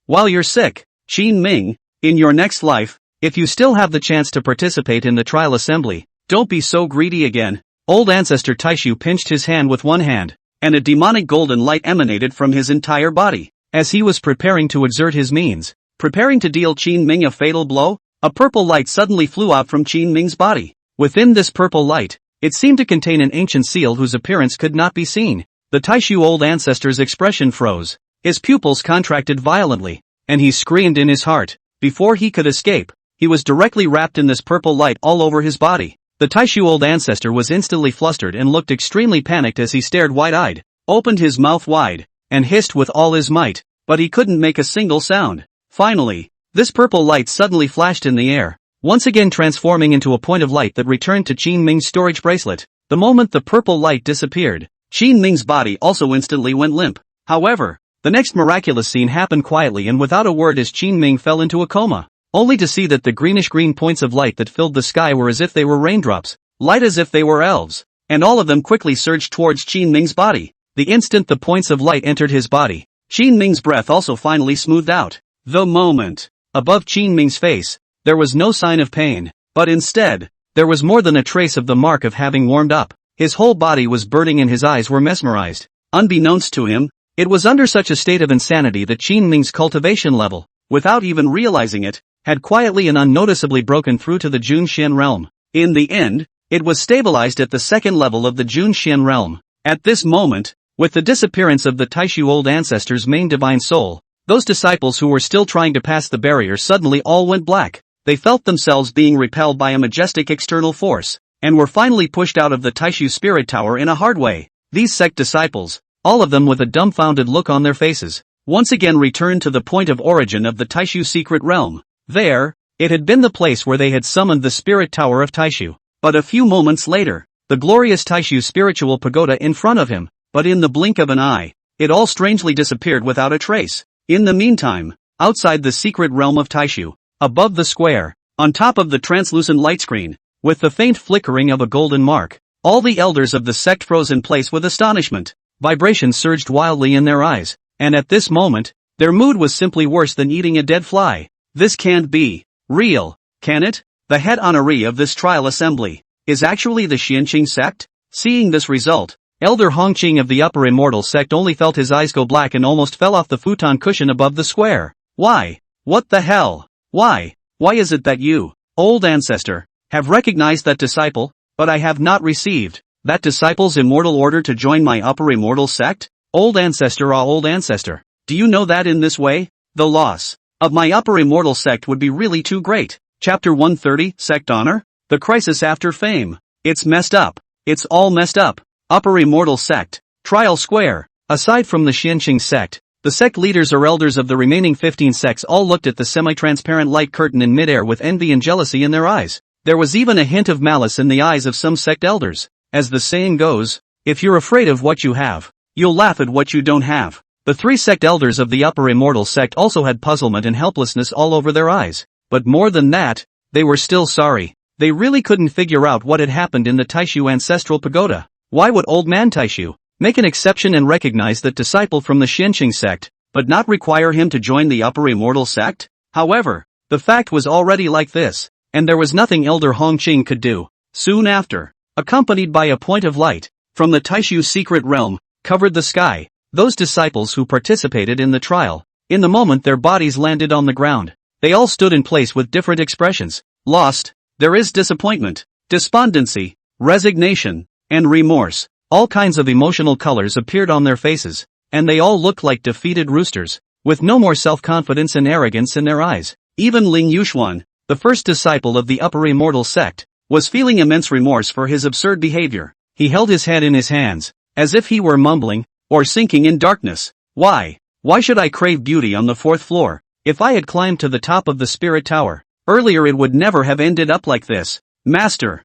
While you're sick, Qin Ming, in your next life, if you still have the chance to participate in the trial assembly, don't be so greedy again. Old ancestor Taishu pinched his hand with one hand, and a demonic golden light emanated from his entire body. As he was preparing to exert his means, preparing to deal Qin Ming a fatal blow, a purple light suddenly flew out from Qin Ming's body. Within this purple light, it seemed to contain an ancient seal whose appearance could not be seen. The Taishu old ancestor's expression froze, his pupils contracted violently, and he screamed in his heart. Before he could escape, he was directly wrapped in this purple light all over his body. The Taishu old ancestor was instantly flustered and looked extremely panicked as he stared wide-eyed, opened his mouth wide, and hissed with all his might, but he couldn't make a single sound. Finally, this purple light suddenly flashed in the air, once again transforming into a point of light that returned to Qin Ming's storage bracelet. The moment the purple light disappeared, Qin Ming's body also instantly went limp. However, the next miraculous scene happened quietly and without a word as Qin Ming fell into a coma, only to see that the greenish-green points of light that filled the sky were as if they were raindrops, light as if they were elves, and all of them quickly surged towards Qin Ming's body. The instant the points of light entered his body, Qin Ming's breath also finally smoothed out. The moment, above Qin Ming's face, there was no sign of pain, but instead, there was more than a trace of the mark of having warmed up. His whole body was burning and his eyes were mesmerized. Unbeknownst to him, it was under such a state of insanity that Qin Ming's cultivation level, without even realizing it, had quietly and unnoticeably broken through to the Junxian realm. In the end, it was stabilized at the second level of the Junxian realm. At this moment, with the disappearance of the Taishu old ancestor's main divine soul, those disciples who were still trying to pass the barrier suddenly all went black. They felt themselves being repelled by a majestic external force, and were finally pushed out of the Taishu spirit tower in a hard way. These sect disciples, all of them with a dumbfounded look on their faces, once again returned to the point of origin of the Taishu secret realm. There, it had been the place where they had summoned the spirit tower of Taishu. But a few moments later, the glorious Taishu spiritual pagoda in front of him, but in the blink of an eye, it all strangely disappeared without a trace. In the meantime, outside the secret realm of Taishu, above the square, on top of the translucent light screen, with the faint flickering of a golden mark, all the elders of the sect froze in place with astonishment. Vibrations surged wildly in their eyes, and at this moment, their mood was simply worse than eating a dead fly. This can't be real, can it? The head honoree of this trial assembly is actually the Xianqing sect? Seeing this result, Elder Hongqing of the Upper Immortal sect only felt his eyes go black and almost fell off the futon cushion above the square. Why? What the hell? Why is it that you, old ancestor, have recognized that disciple, but I have not received that disciple's immortal order to join my Upper Immortal sect? Old ancestor, old ancestor, do you know that in this way, the loss of my Upper Immortal sect would be really too great? Chapter 130, Sect Honor? The Crisis After Fame. It's messed up. It's all messed up. Upper Immortal Sect. Trial Square. Aside from the Xianqing sect, the sect leaders or elders of the remaining 15 sects all looked at the semi-transparent light curtain in midair with envy and jealousy in their eyes. There was even a hint of malice in the eyes of some sect elders. As the saying goes, if you're afraid of what you have, you'll laugh at what you don't have. The 3 sect elders of the Upper Immortal sect also had puzzlement and helplessness all over their eyes. But more than that, they were still sorry. They really couldn't figure out what had happened in the Taishu ancestral pagoda. Why would old man Taishu make an exception and recognize that disciple from the Xianqing sect, but not require him to join the Upper Immortal sect? However, the fact was already like this, and there was nothing Elder Hongqing could do. Soon after, accompanied by a point of light from the Taishu secret realm, covered the sky, those disciples who participated in the trial. In the moment their bodies landed on the ground, they all stood in place with different expressions. Lost, there is disappointment, despondency, resignation, and remorse. All kinds of emotional colors appeared on their faces, and they all looked like defeated roosters, with no more self-confidence and arrogance in their eyes. Even Ling Yuxuan, the first disciple of the Upper Immortal sect, was feeling immense remorse for his absurd behavior. He held his head in his hands, as if he were mumbling, or sinking in darkness. Why should I crave beauty on the 4th floor? If I had climbed to the top of the spirit tower earlier, it would never have ended up like this. Master,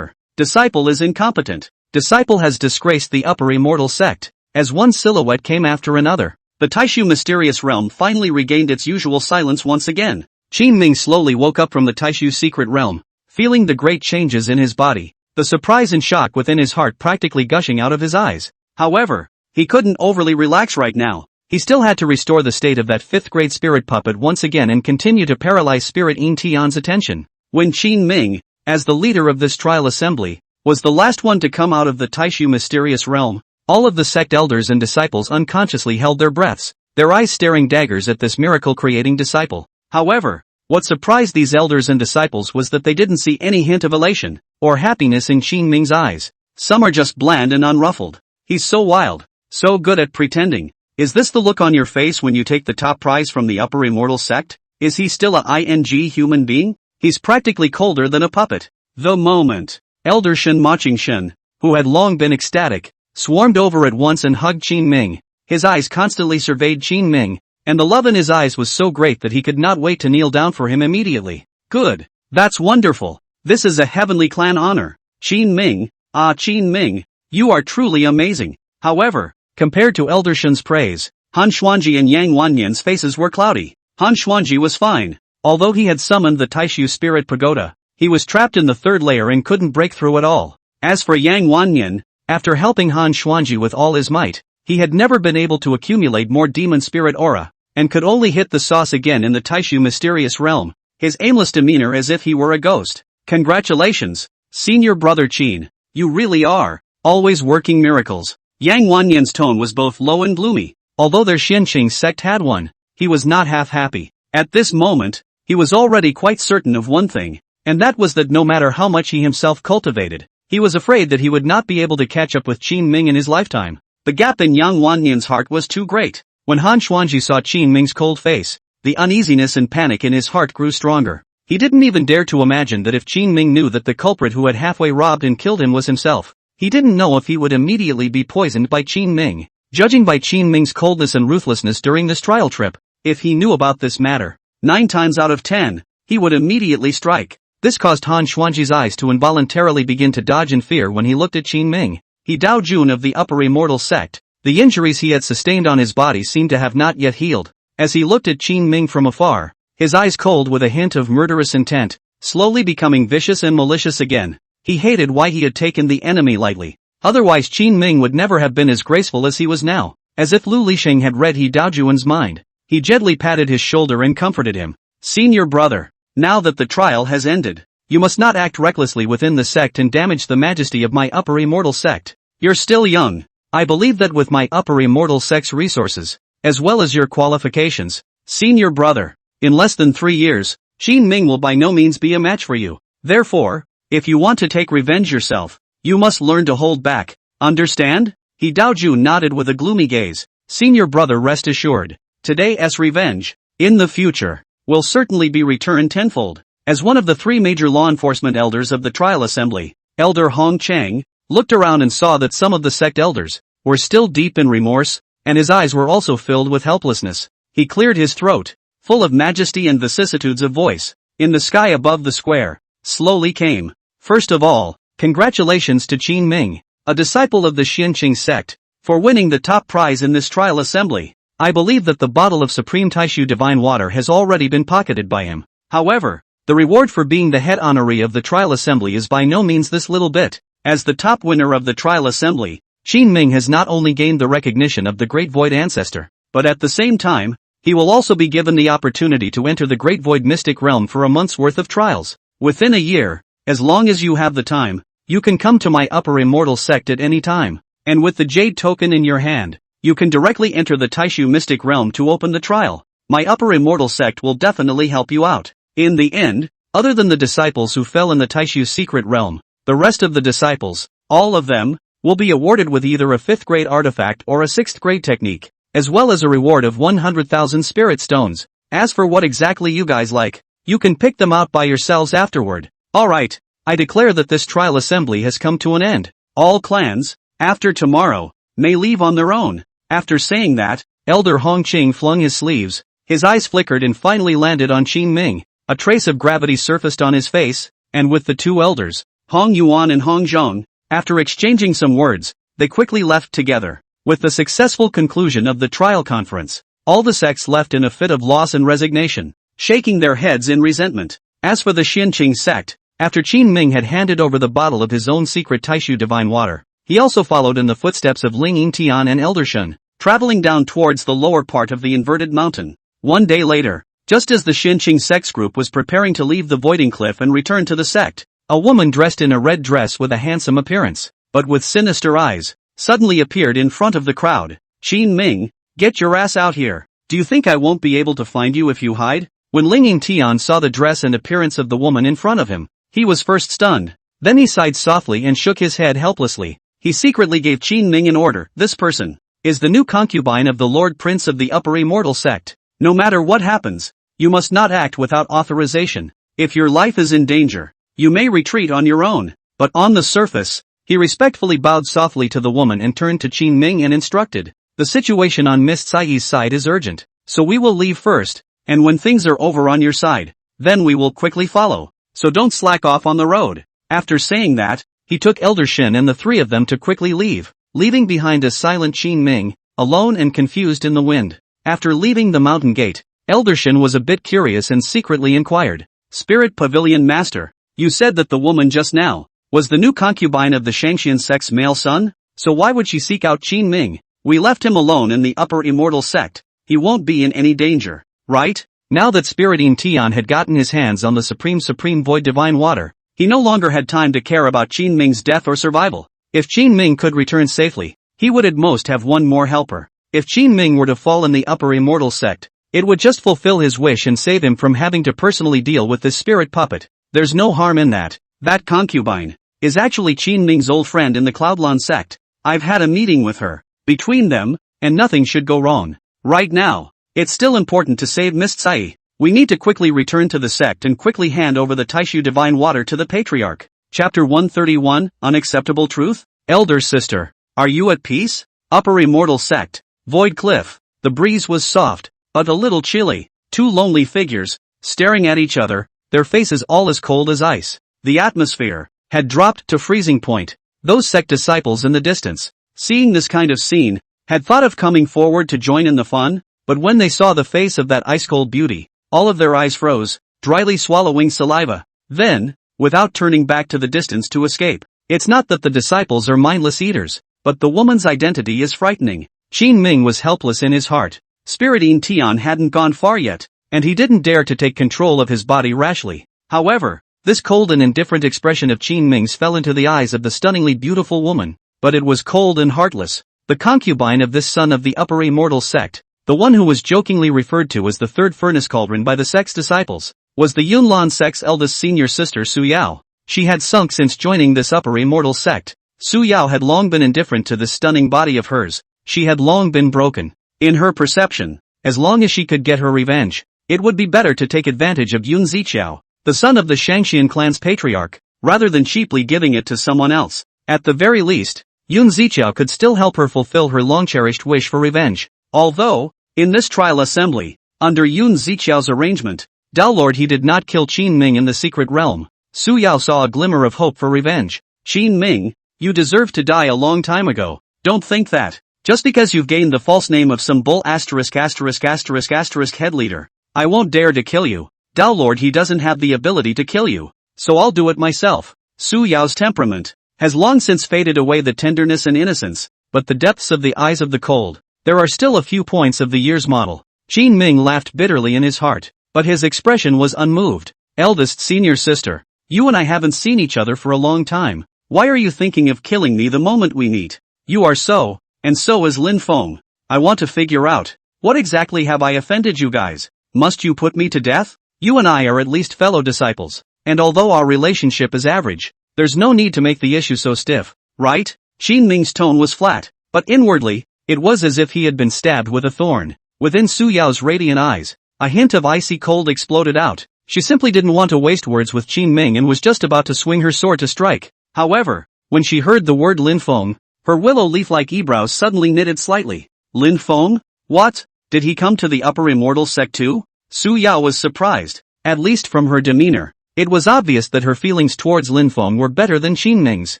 disciple is incompetent. Disciple has disgraced the Upper Immortal sect. As one silhouette came after another, the Taishu mysterious realm finally regained its usual silence once again. Qin Ming slowly woke up from the Taishu secret realm, feeling the great changes in his body, the surprise and shock within his heart practically gushing out of his eyes. However, he couldn't overly relax right now. He still had to restore the state of that 5th grade spirit puppet once again and continue to paralyze Spirit Yin Tian's attention. When Qin Ming, as the leader of this trial assembly, was the last one to come out of the Taishu mysterious realm, all of the sect elders and disciples unconsciously held their breaths, their eyes staring daggers at this miracle-creating disciple. However, what surprised these elders and disciples was that they didn't see any hint of elation or happiness in Qin Ming's eyes. Some are just bland and unruffled. He's so wild, so good at pretending. Is this the look on your face when you take the top prize from the Upper Immortal sect? Is he still a human being? He's practically colder than a puppet. The moment Elder Shen Maching Shen, who had long been ecstatic, swarmed over at once and hugged Qin Ming. His eyes constantly surveyed Qin Ming, and the love in his eyes was so great that he could not wait to kneel down for him immediately. Good. That's wonderful. This is a heavenly clan honor. Qin Ming, Ah, Qin Ming, you are truly amazing. However, compared to Elder Shen's praise, Han Xuanji and Yang Wanyan's faces were cloudy. Han Xuanji was fine. Although he had summoned the Taishu Spirit Pagoda, he was trapped in the third layer and couldn't break through at all. As for Yang Wanyan, after helping Han Xuanji with all his might, he had never been able to accumulate more demon spirit aura, and could only hit the sauce again in the Taishu mysterious realm, his aimless demeanor as if he were a ghost. Congratulations, senior brother Qin, you really are, always working miracles. Yang Wanyan's tone was both low and gloomy. Although their Xianqing sect had one, he was not half happy. At this moment, he was already quite certain of one thing, and that was that no matter how much he himself cultivated, he was afraid that he would not be able to catch up with Qin Ming in his lifetime. The gap in Yang Wanyan's heart was too great. When Han Xuanji saw Qin Ming's cold face, the uneasiness and panic in his heart grew stronger. He didn't even dare to imagine that if Qin Ming knew that the culprit who had halfway robbed and killed him was himself, he didn't know if he would immediately be poisoned by Qin Ming. Judging by Qin Ming's coldness and ruthlessness during this trial trip, if he knew about this matter, 9 times out of 10, he would immediately strike. This caused Han Xuanji's eyes to involuntarily begin to dodge in fear when he looked at Qin Ming. He Dao Jun of the upper Immortal sect. The injuries he had sustained on his body seemed to have not yet healed. As he looked at Qin Ming from afar, his eyes cold with a hint of murderous intent, slowly becoming vicious and malicious again. He hated why he had taken the enemy lightly. Otherwise Qin Ming would never have been as graceful as he was now. As if Lu Lisheng had read He Daojuan's mind, he gently patted his shoulder and comforted him. Senior brother, now that the trial has ended, you must not act recklessly within the sect and damage the majesty of my upper Immortal sect. You're still young. I believe that with my upper Immortal sect's resources, as well as your qualifications, senior brother, in less than 3 years, Qin Ming will by no means be a match for you. Therefore, if you want to take revenge yourself, you must learn to hold back, understand? He Daojun nodded with a gloomy gaze. Senior brother, rest assured, today's revenge, in the future, will certainly be returned tenfold. As one of the 3 major law enforcement elders of the trial assembly, Elder Hong Chang, looked around and saw that some of the sect elders were still deep in remorse, and his eyes were also filled with helplessness. He cleared his throat, full of majesty and vicissitudes of voice. In the sky above the square, slowly came, first of all, congratulations to Qin Ming, a disciple of the Xianqing sect, for winning the top prize in this trial assembly. I believe that the bottle of Supreme Taishu Divine Water has already been pocketed by him. However, the reward for being the head honoree of the trial assembly is by no means this little bit. As the top winner of the trial assembly, Qin Ming has not only gained the recognition of the Great Void Ancestor, but at the same time, he will also be given the opportunity to enter the Great Void Mystic Realm for a month's worth of trials. Within a year, as long as you have the time, you can come to my upper Immortal sect at any time, and with the Jade token in your hand, you can directly enter the Taishu Mystic Realm to open the trial. My upper Immortal sect will definitely help you out. In the end, other than the disciples who fell in the Taishu secret realm, the rest of the disciples, all of them, will be awarded with either a 5th grade artifact or a 6th grade technique, as well as a reward of 100,000 spirit stones. As for what exactly you guys like, you can pick them out by yourselves afterward. Alright, I declare that this trial assembly has come to an end. All clans, after tomorrow, may leave on their own. After saying that, Elder Hongqing flung his sleeves, his eyes flickered and finally landed on Qin Ming. A trace of gravity surfaced on his face, and with the 2 elders, Hong Yuan and Hong Zhong, after exchanging some words, they quickly left together. With the successful conclusion of the trial conference, all the sects left in a fit of loss and resignation, shaking their heads in resentment. As for the Xianqing sect, after Qin Ming had handed over the bottle of his own secret Taishu Divine Water, he also followed in the footsteps of Ling Yingtian and Elder Shun, traveling down towards the lower part of the inverted mountain. One day later, just as the Xianqing sect's group was preparing to leave the Voiding Cliff and return to the sect, a woman dressed in a red dress with a handsome appearance, but with sinister eyes, suddenly appeared in front of the crowd. Qin Ming, get your ass out here. Do you think I won't be able to find you if you hide? When Ling Yingtian saw the dress and appearance of the woman in front of him, he was first stunned. Then he sighed softly and shook his head helplessly. He secretly gave Qin Ming an order. This person is the new concubine of the Lord Prince of the Upper Immortal sect. No matter what happens, you must not act without authorization. If your life is in danger, you may retreat on your own. But on the surface, he respectfully bowed softly to the woman and turned to Qin Ming and instructed, the situation on Miss Tsai's side is urgent, so we will leave first, and when things are over on your side, then we will quickly follow. So don't slack off on the road. After saying that, he took Elder Shin and the three of them to quickly leave, leaving behind a silent Qin Ming, alone and confused in the wind. After leaving the mountain gate, Elder Shin was a bit curious and secretly inquired, "Spirit Pavilion Master, you said that the woman just now was the new concubine of the Shangxian sect's male son? So why would she seek out Qin Ming? We left him alone in the upper Immortal sect. He won't be in any danger, right?" Now that Spiritine Tian had gotten his hands on the supreme void divine water, he no longer had time to care about Qin Ming's death or survival. If Qin Ming could return safely, he would at most have one more helper. If Qin Ming were to fall in the upper Immortal sect, it would just fulfill his wish and save him from having to personally deal with this spirit puppet. There's no harm in that. That concubine is actually Qin Ming's old friend in the Cloudlan sect. I've had a meeting with her. Between them, and nothing should go wrong. Right now, it's still important to save Miss Tsai. We need to quickly return to the sect and quickly hand over the Taishu divine water to the Patriarch. Chapter 131, Unacceptable Truth? Elder Sister, are you at peace? Upper Immortal Sect, Void Cliff. The breeze was soft, but a little chilly. Two lonely figures, staring at each other, their faces all as cold as ice. The atmosphere had dropped to freezing point. Those sect disciples in the distance, seeing this kind of scene, had thought of coming forward to join in the fun, but when they saw the face of that ice-cold beauty, all of their eyes froze, dryly swallowing saliva. Then, without turning back to the distance to escape, it's not that the disciples are mindless eaters, but the woman's identity is frightening. Qin Ming was helpless in his heart. Spiritine Tian hadn't gone far yet, and he didn't dare to take control of his body rashly. However, this cold and indifferent expression of Qin Ming's fell into the eyes of the stunningly beautiful woman, but it was cold and heartless. The concubine of this son of the upper Immortal sect, the one who was jokingly referred to as the third furnace cauldron by the sect's disciples, was the Yunlan sect's eldest senior sister Su Yao. She had sunk since joining this upper Immortal sect. Su Yao had long been indifferent to this stunning body of hers. She had long been broken. In her perception, as long as she could get her revenge, it would be better to take advantage of Yun Ziqiao, the son of the Shangxian clan's patriarch, rather than cheaply giving it to someone else. At the very least, Yun Ziqiao could still help her fulfill her long-cherished wish for revenge. Although, in this trial assembly, under Yun Ziqiao's arrangement, Downlord he did not kill Qin Ming in the secret realm. Su Yao saw a glimmer of hope for revenge. Qin Ming, you deserved to die a long time ago. Don't think that, just because you've gained the false name of some bull head leader, I won't dare to kill you. Downlord he doesn't have the ability to kill you, so I'll do it myself. Su Yao's temperament has long since faded away the tenderness and innocence, but the depths of the eyes of the cold. There are still a few points of the year's model. Qin Ming laughed bitterly in his heart, but his expression was unmoved. Eldest senior sister, you and I haven't seen each other for a long time. Why are you thinking of killing me the moment we meet? You are so, and so is Lin Feng. I want to figure out, what exactly have I offended you guys? Must you put me to death? You and I are at least fellow disciples, and although our relationship is average, there's no need to make the issue so stiff, right? Qin Ming's tone was flat, but inwardly, it was as if he had been stabbed with a thorn. Within Su Yao's radiant eyes, a hint of icy cold exploded out. She simply didn't want to waste words with Qin Ming and was just about to swing her sword to strike. However, when she heard the word Lin Feng, her willow leaf-like eyebrows suddenly knitted slightly. Lin Feng? What? Did he come to the upper Immortal sect too? Su Yao was surprised, at least from her demeanor. It was obvious that her feelings towards Lin Feng were better than Qin Ming's.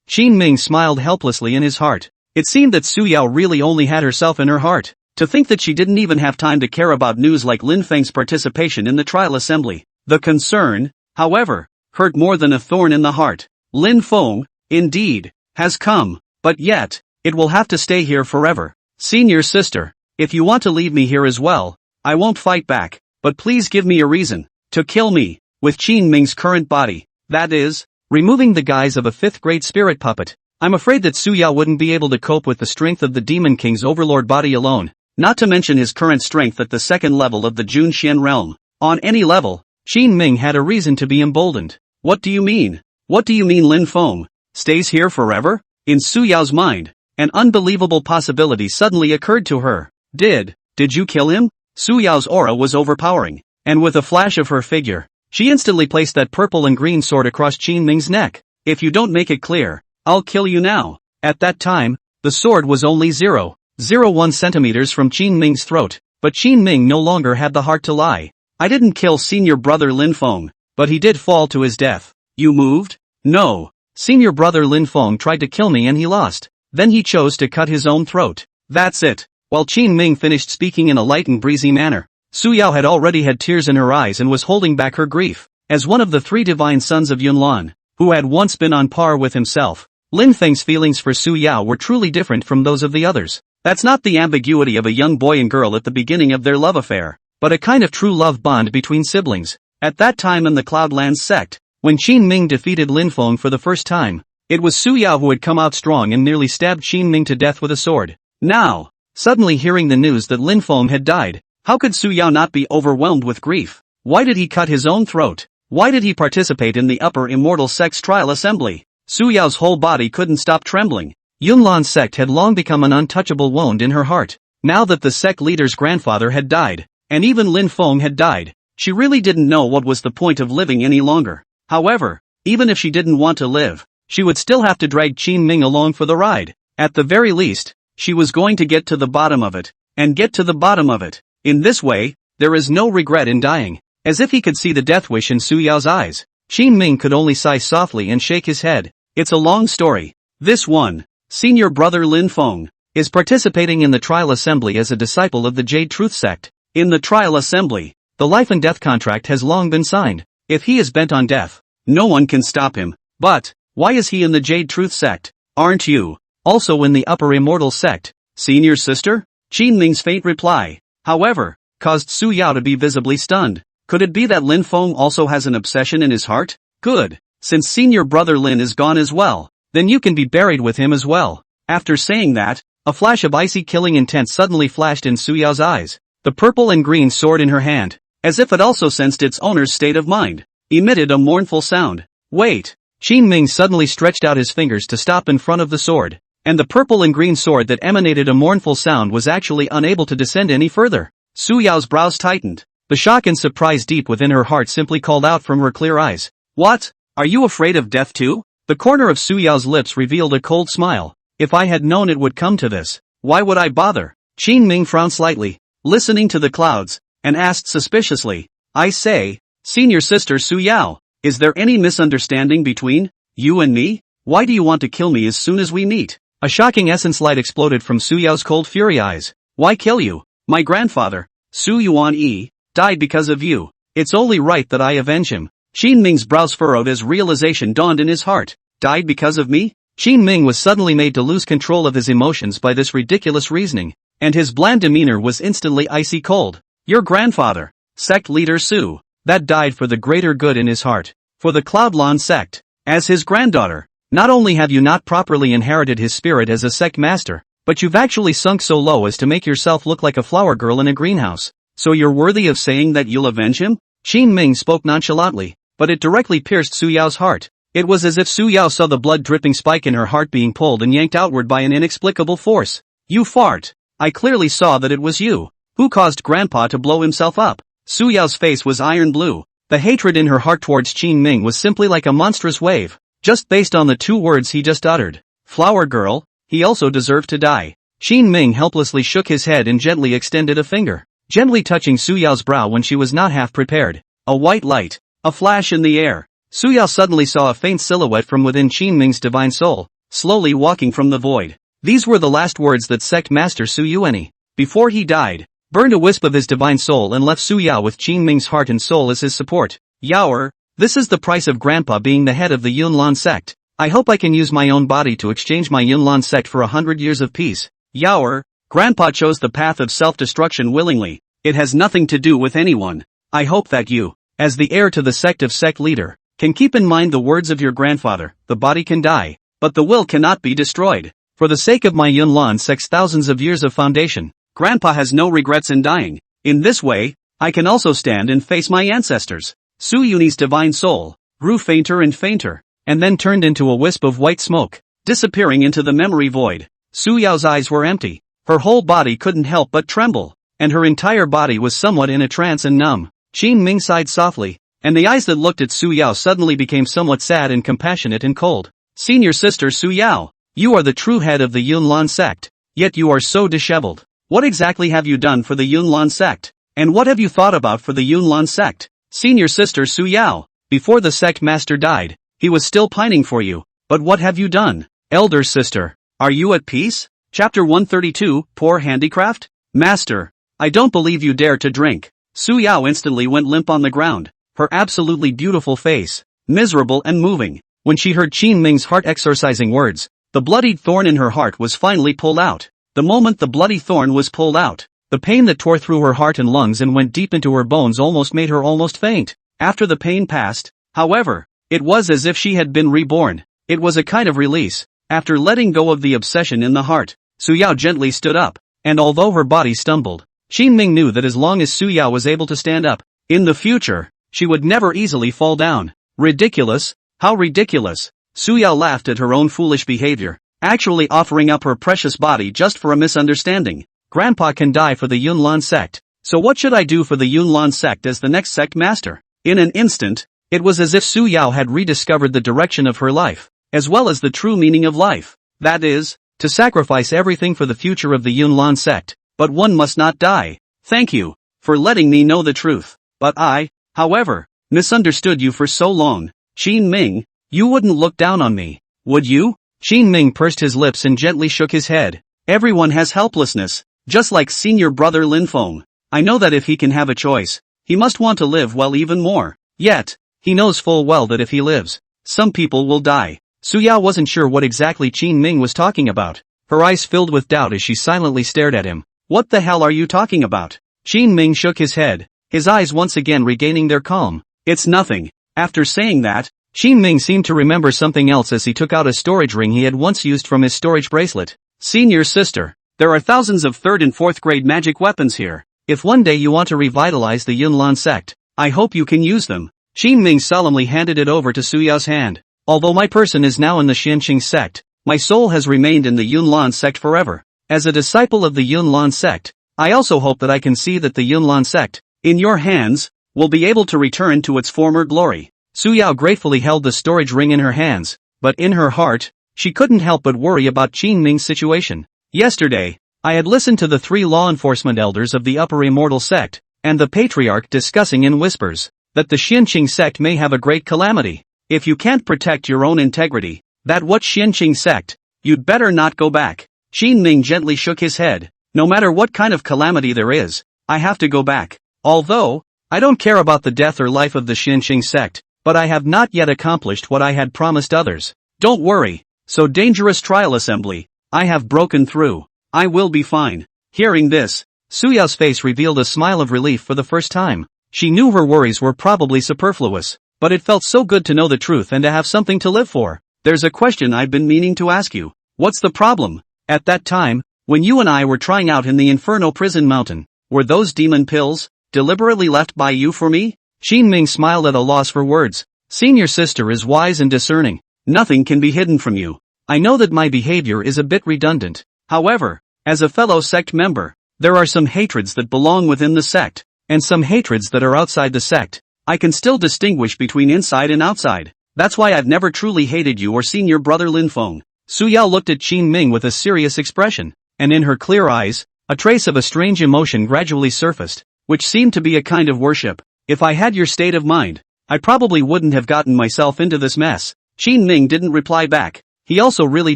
Qin Ming smiled helplessly in his heart. It seemed that Su Yao really only had herself in her heart. To think that she didn't even have time to care about news like Lin Feng's participation in the trial assembly. The concern, however, hurt more than a thorn in the heart. Lin Feng, indeed, has come, but yet, it will have to stay here forever. Senior sister, if you want to leave me here as well, I won't fight back, but please give me a reason to kill me. With Qin Ming's current body, that is, removing the guise of a fifth-grade spirit puppet, I'm afraid that Su Yao wouldn't be able to cope with the strength of the Demon King's overlord body alone, not to mention his current strength at the second level of the Jun Xian realm. On any level, Qin Ming had a reason to be emboldened. What do you mean? What do you mean Lin Feng stays here forever? In Su Yao's mind, an unbelievable possibility suddenly occurred to her. Did you kill him? Su Yao's aura was overpowering, and with a flash of her figure, she instantly placed that purple and green sword across Qin Ming's neck. If you don't make it clear, I'll kill you now. At that time, the sword was only 0.01 centimeters from Qin Ming's throat, but Qin Ming no longer had the heart to lie. I didn't kill senior brother Lin Feng, but he did fall to his death. You moved? No. Senior brother Lin Feng tried to kill me and he lost. Then he chose to cut his own throat. That's it. While Qin Ming finished speaking in a light and breezy manner, Su Yao had already had tears in her eyes and was holding back her grief. As one of the 3 divine sons of Yunlan, who had once been on par with himself, Lin Feng's feelings for Su Yao were truly different from those of the others. That's not the ambiguity of a young boy and girl at the beginning of their love affair, but a kind of true love bond between siblings. At that time in the Cloudlands sect, when Qin Ming defeated Lin Feng for the first time, it was Su Yao who had come out strong and nearly stabbed Qin Ming to death with a sword. Now, suddenly hearing the news that Lin Feng had died, how could Su Yao not be overwhelmed with grief? Why did he cut his own throat? Why did he participate in the upper Immortal sect's trial assembly? Su Yao's whole body couldn't stop trembling. Yunlan sect had long become an untouchable wound in her heart. Now that the sect leader's grandfather had died, and even Lin Feng had died, she really didn't know what was the point of living any longer. However, even if she didn't want to live, she would still have to drag Qin Ming along for the ride. At the very least, she was going to get to the bottom of it, and get to the bottom of it. In this way, there is no regret in dying. As if he could see the death wish in Su Yao's eyes, Qin Ming could only sigh softly and shake his head. It's a long story. This one, senior brother Lin Feng, is participating in the trial assembly as a disciple of the Jade Truth sect. In the trial assembly, the life and death contract has long been signed. If he is bent on death, no one can stop him. But, why is he in the Jade Truth sect? Aren't you also in the upper Immortal sect, senior sister? Qin Ming's faint reply, however, caused Su Yao to be visibly stunned. Could it be that Lin Feng also has an obsession in his heart? Good. Since senior brother Lin is gone as well, then you can be buried with him as well. After saying that, a flash of icy killing intent suddenly flashed in Su Yao's eyes. The purple and green sword in her hand, as if it also sensed its owner's state of mind, emitted a mournful sound. Wait! Qin Ming suddenly stretched out his fingers to stop in front of the sword, and the purple and green sword that emanated a mournful sound was actually unable to descend any further. Su Yao's brows tightened. The shock and surprise deep within her heart simply called out from her clear eyes. What? Are you afraid of death too? The corner of Su Yao's lips revealed a cold smile. If I had known it would come to this, why would I bother? Qin Ming frowned slightly, listening to the clouds, and asked suspiciously, I say, senior sister Su Yao, is there any misunderstanding between you and me? Why do you want to kill me as soon as we meet? A shocking essence light exploded from Su Yao's cold fury eyes. Why kill you? My grandfather, Su Yuan-yi, died because of you. It's only right that I avenge him. Qin Ming's brows furrowed as realization dawned in his heart. Died because of me? Qin Ming was suddenly made to lose control of his emotions by this ridiculous reasoning, and his bland demeanor was instantly icy cold. Your grandfather, sect leader Su, that died for the greater good in his heart, for the Cloudlands sect. As his granddaughter, not only have you not properly inherited his spirit as a sect master, but you've actually sunk so low as to make yourself look like a flower girl in a greenhouse. So you're worthy of saying that you'll avenge him? Qin Ming spoke nonchalantly, but it directly pierced Su Yao's heart. It was as if Su Yao saw the blood-dripping spike in her heart being pulled and yanked outward by an inexplicable force. You fart. I clearly saw that it was you. Who caused Grandpa to blow himself up? Su Yao's face was iron blue. The hatred in her heart towards Qin Ming was simply like a monstrous wave, just based on the 2 words he just uttered. Flower girl, he also deserved to die. Qin Ming helplessly shook his head and gently extended a finger, gently touching Su Yao's brow when she was not half prepared. A white light, a flash in the air. Su Yao suddenly saw a faint silhouette from within Qin Ming's divine soul, slowly walking from the void. These were the last words that sect master Su Yuani, before he died, burned a wisp of his divine soul and left Su Yao with Qin Ming's heart and soul as his support. Yaoer, this is the price of Grandpa being the head of the Yunlan sect. I hope I can use my own body to exchange my Yunlan sect for 100 years of peace. Yaoer, Grandpa chose the path of self-destruction willingly. It has nothing to do with anyone. I hope that you, as the heir to the sect of sect leader, can keep in mind the words of your grandfather. The body can die, but the will cannot be destroyed. For the sake of my Yunlan sect's thousands of years of foundation, Grandpa has no regrets in dying. In this way, I can also stand and face my ancestors. Su Yuni's divine soul grew fainter and fainter, and then turned into a wisp of white smoke, disappearing into the memory void. Su Yao's eyes were empty. Her whole body couldn't help but tremble, and her entire body was somewhat in a trance and numb. Qin Ming sighed softly, and the eyes that looked at Su Yao suddenly became somewhat sad and compassionate and cold. Senior sister Su Yao, you are the true head of the Yunlan sect, yet you are so disheveled. What exactly have you done for the Yunlan sect? And what have you thought about for the Yunlan sect? Senior sister Su Yao, before the sect master died, he was still pining for you, But what have you done? Elder sister, are you at peace? Chapter 132, Poor Handicraft? Master, I don't believe you dare to drink. Su Yao instantly went limp on the ground, her absolutely beautiful face, miserable and moving. When she heard Qin Ming's heart-exorcising words, the bloodied thorn in her heart was finally pulled out. The moment the bloody thorn was pulled out, the pain that tore through her heart and lungs and went deep into her bones almost made her almost faint. After the pain passed, however, it was as if she had been reborn. It was a kind of release. After letting go of the obsession in the heart, Su Yao gently stood up, and although her body stumbled, Qin Ming knew that as long as Su Yao was able to stand up, in the future, she would never easily fall down. Ridiculous? How ridiculous? Su Yao laughed at her own foolish behavior, actually offering up her precious body just for a misunderstanding. Grandpa can die for the Yunlan sect, so what should I do for the Yunlan sect as the next sect master? In an instant, it was as if Su Yao had rediscovered the direction of her life, as well as the true meaning of life. That is, to sacrifice everything for the future of the Yunlan sect, but one must not die. Thank you for letting me know the truth. But I, however, misunderstood you for so long. Qin Ming, you wouldn't look down on me, would you? Qin Ming pursed his lips and gently shook his head. Everyone has helplessness, just like senior brother Lin Feng. I know that if he can have a choice, he must want to live well even more. Yet, he knows full well that if he lives, some people will die. Su Yao wasn't sure what exactly Qin Ming was talking about. Her eyes filled with doubt as she silently stared at him. What the hell are you talking about? Qin Ming shook his head, his eyes once again regaining their calm. It's nothing. After saying that, Qin Ming seemed to remember something else as he took out a storage ring he had once used from his storage bracelet. Senior sister, there are thousands of 3rd and 4th grade magic weapons here. If one day you want to revitalize the Yunlan sect, I hope you can use them. Qin Ming solemnly handed it over to Su Yao's hand. Although my person is now in the Xianqing sect, my soul has remained in the Yunlan sect forever. As a disciple of the Yunlan sect, I also hope that I can see that the Yunlan sect, in your hands, will be able to return to its former glory. Su Yao gratefully held the storage ring in her hands, but in her heart, she couldn't help but worry about Qin Ming's situation. Yesterday, I had listened to the 3 law enforcement elders of the upper Immortal sect, and the patriarch discussing in whispers, that the Xianqing sect may have a great calamity. If you can't protect your own integrity, that what Xianqing sect, you'd better not go back. Qin Ming gently shook his head. No matter what kind of calamity there is, I have to go back. Although, I don't care about the death or life of the Xianqing sect, but I have not yet accomplished what I had promised others. Don't worry, so dangerous trial assembly, I have broken through. I will be fine. Hearing this, Su Yao's face revealed a smile of relief for the first time. She knew her worries were probably superfluous, but it felt so good to know the truth and to have something to live for. There's a question I've been meaning to ask you. What's the problem? At that time, when you and I were trying out in the Inferno Prison Mountain, were those demon pills deliberately left by you for me? Qin Ming smiled at a loss for words. Senior sister is wise and discerning. Nothing can be hidden from you. I know that my behavior is a bit redundant. However, as a fellow sect member, there are some hatreds that belong within the sect, and some hatreds that are outside the sect. I can still distinguish between inside and outside. That's why I've never truly hated you or seen your brother Lin Feng. Su Yao looked at Qin Ming with a serious expression, and in her clear eyes, a trace of a strange emotion gradually surfaced, which seemed to be a kind of worship. If I had your state of mind, I probably wouldn't have gotten myself into this mess. Qin Ming didn't reply back. He also really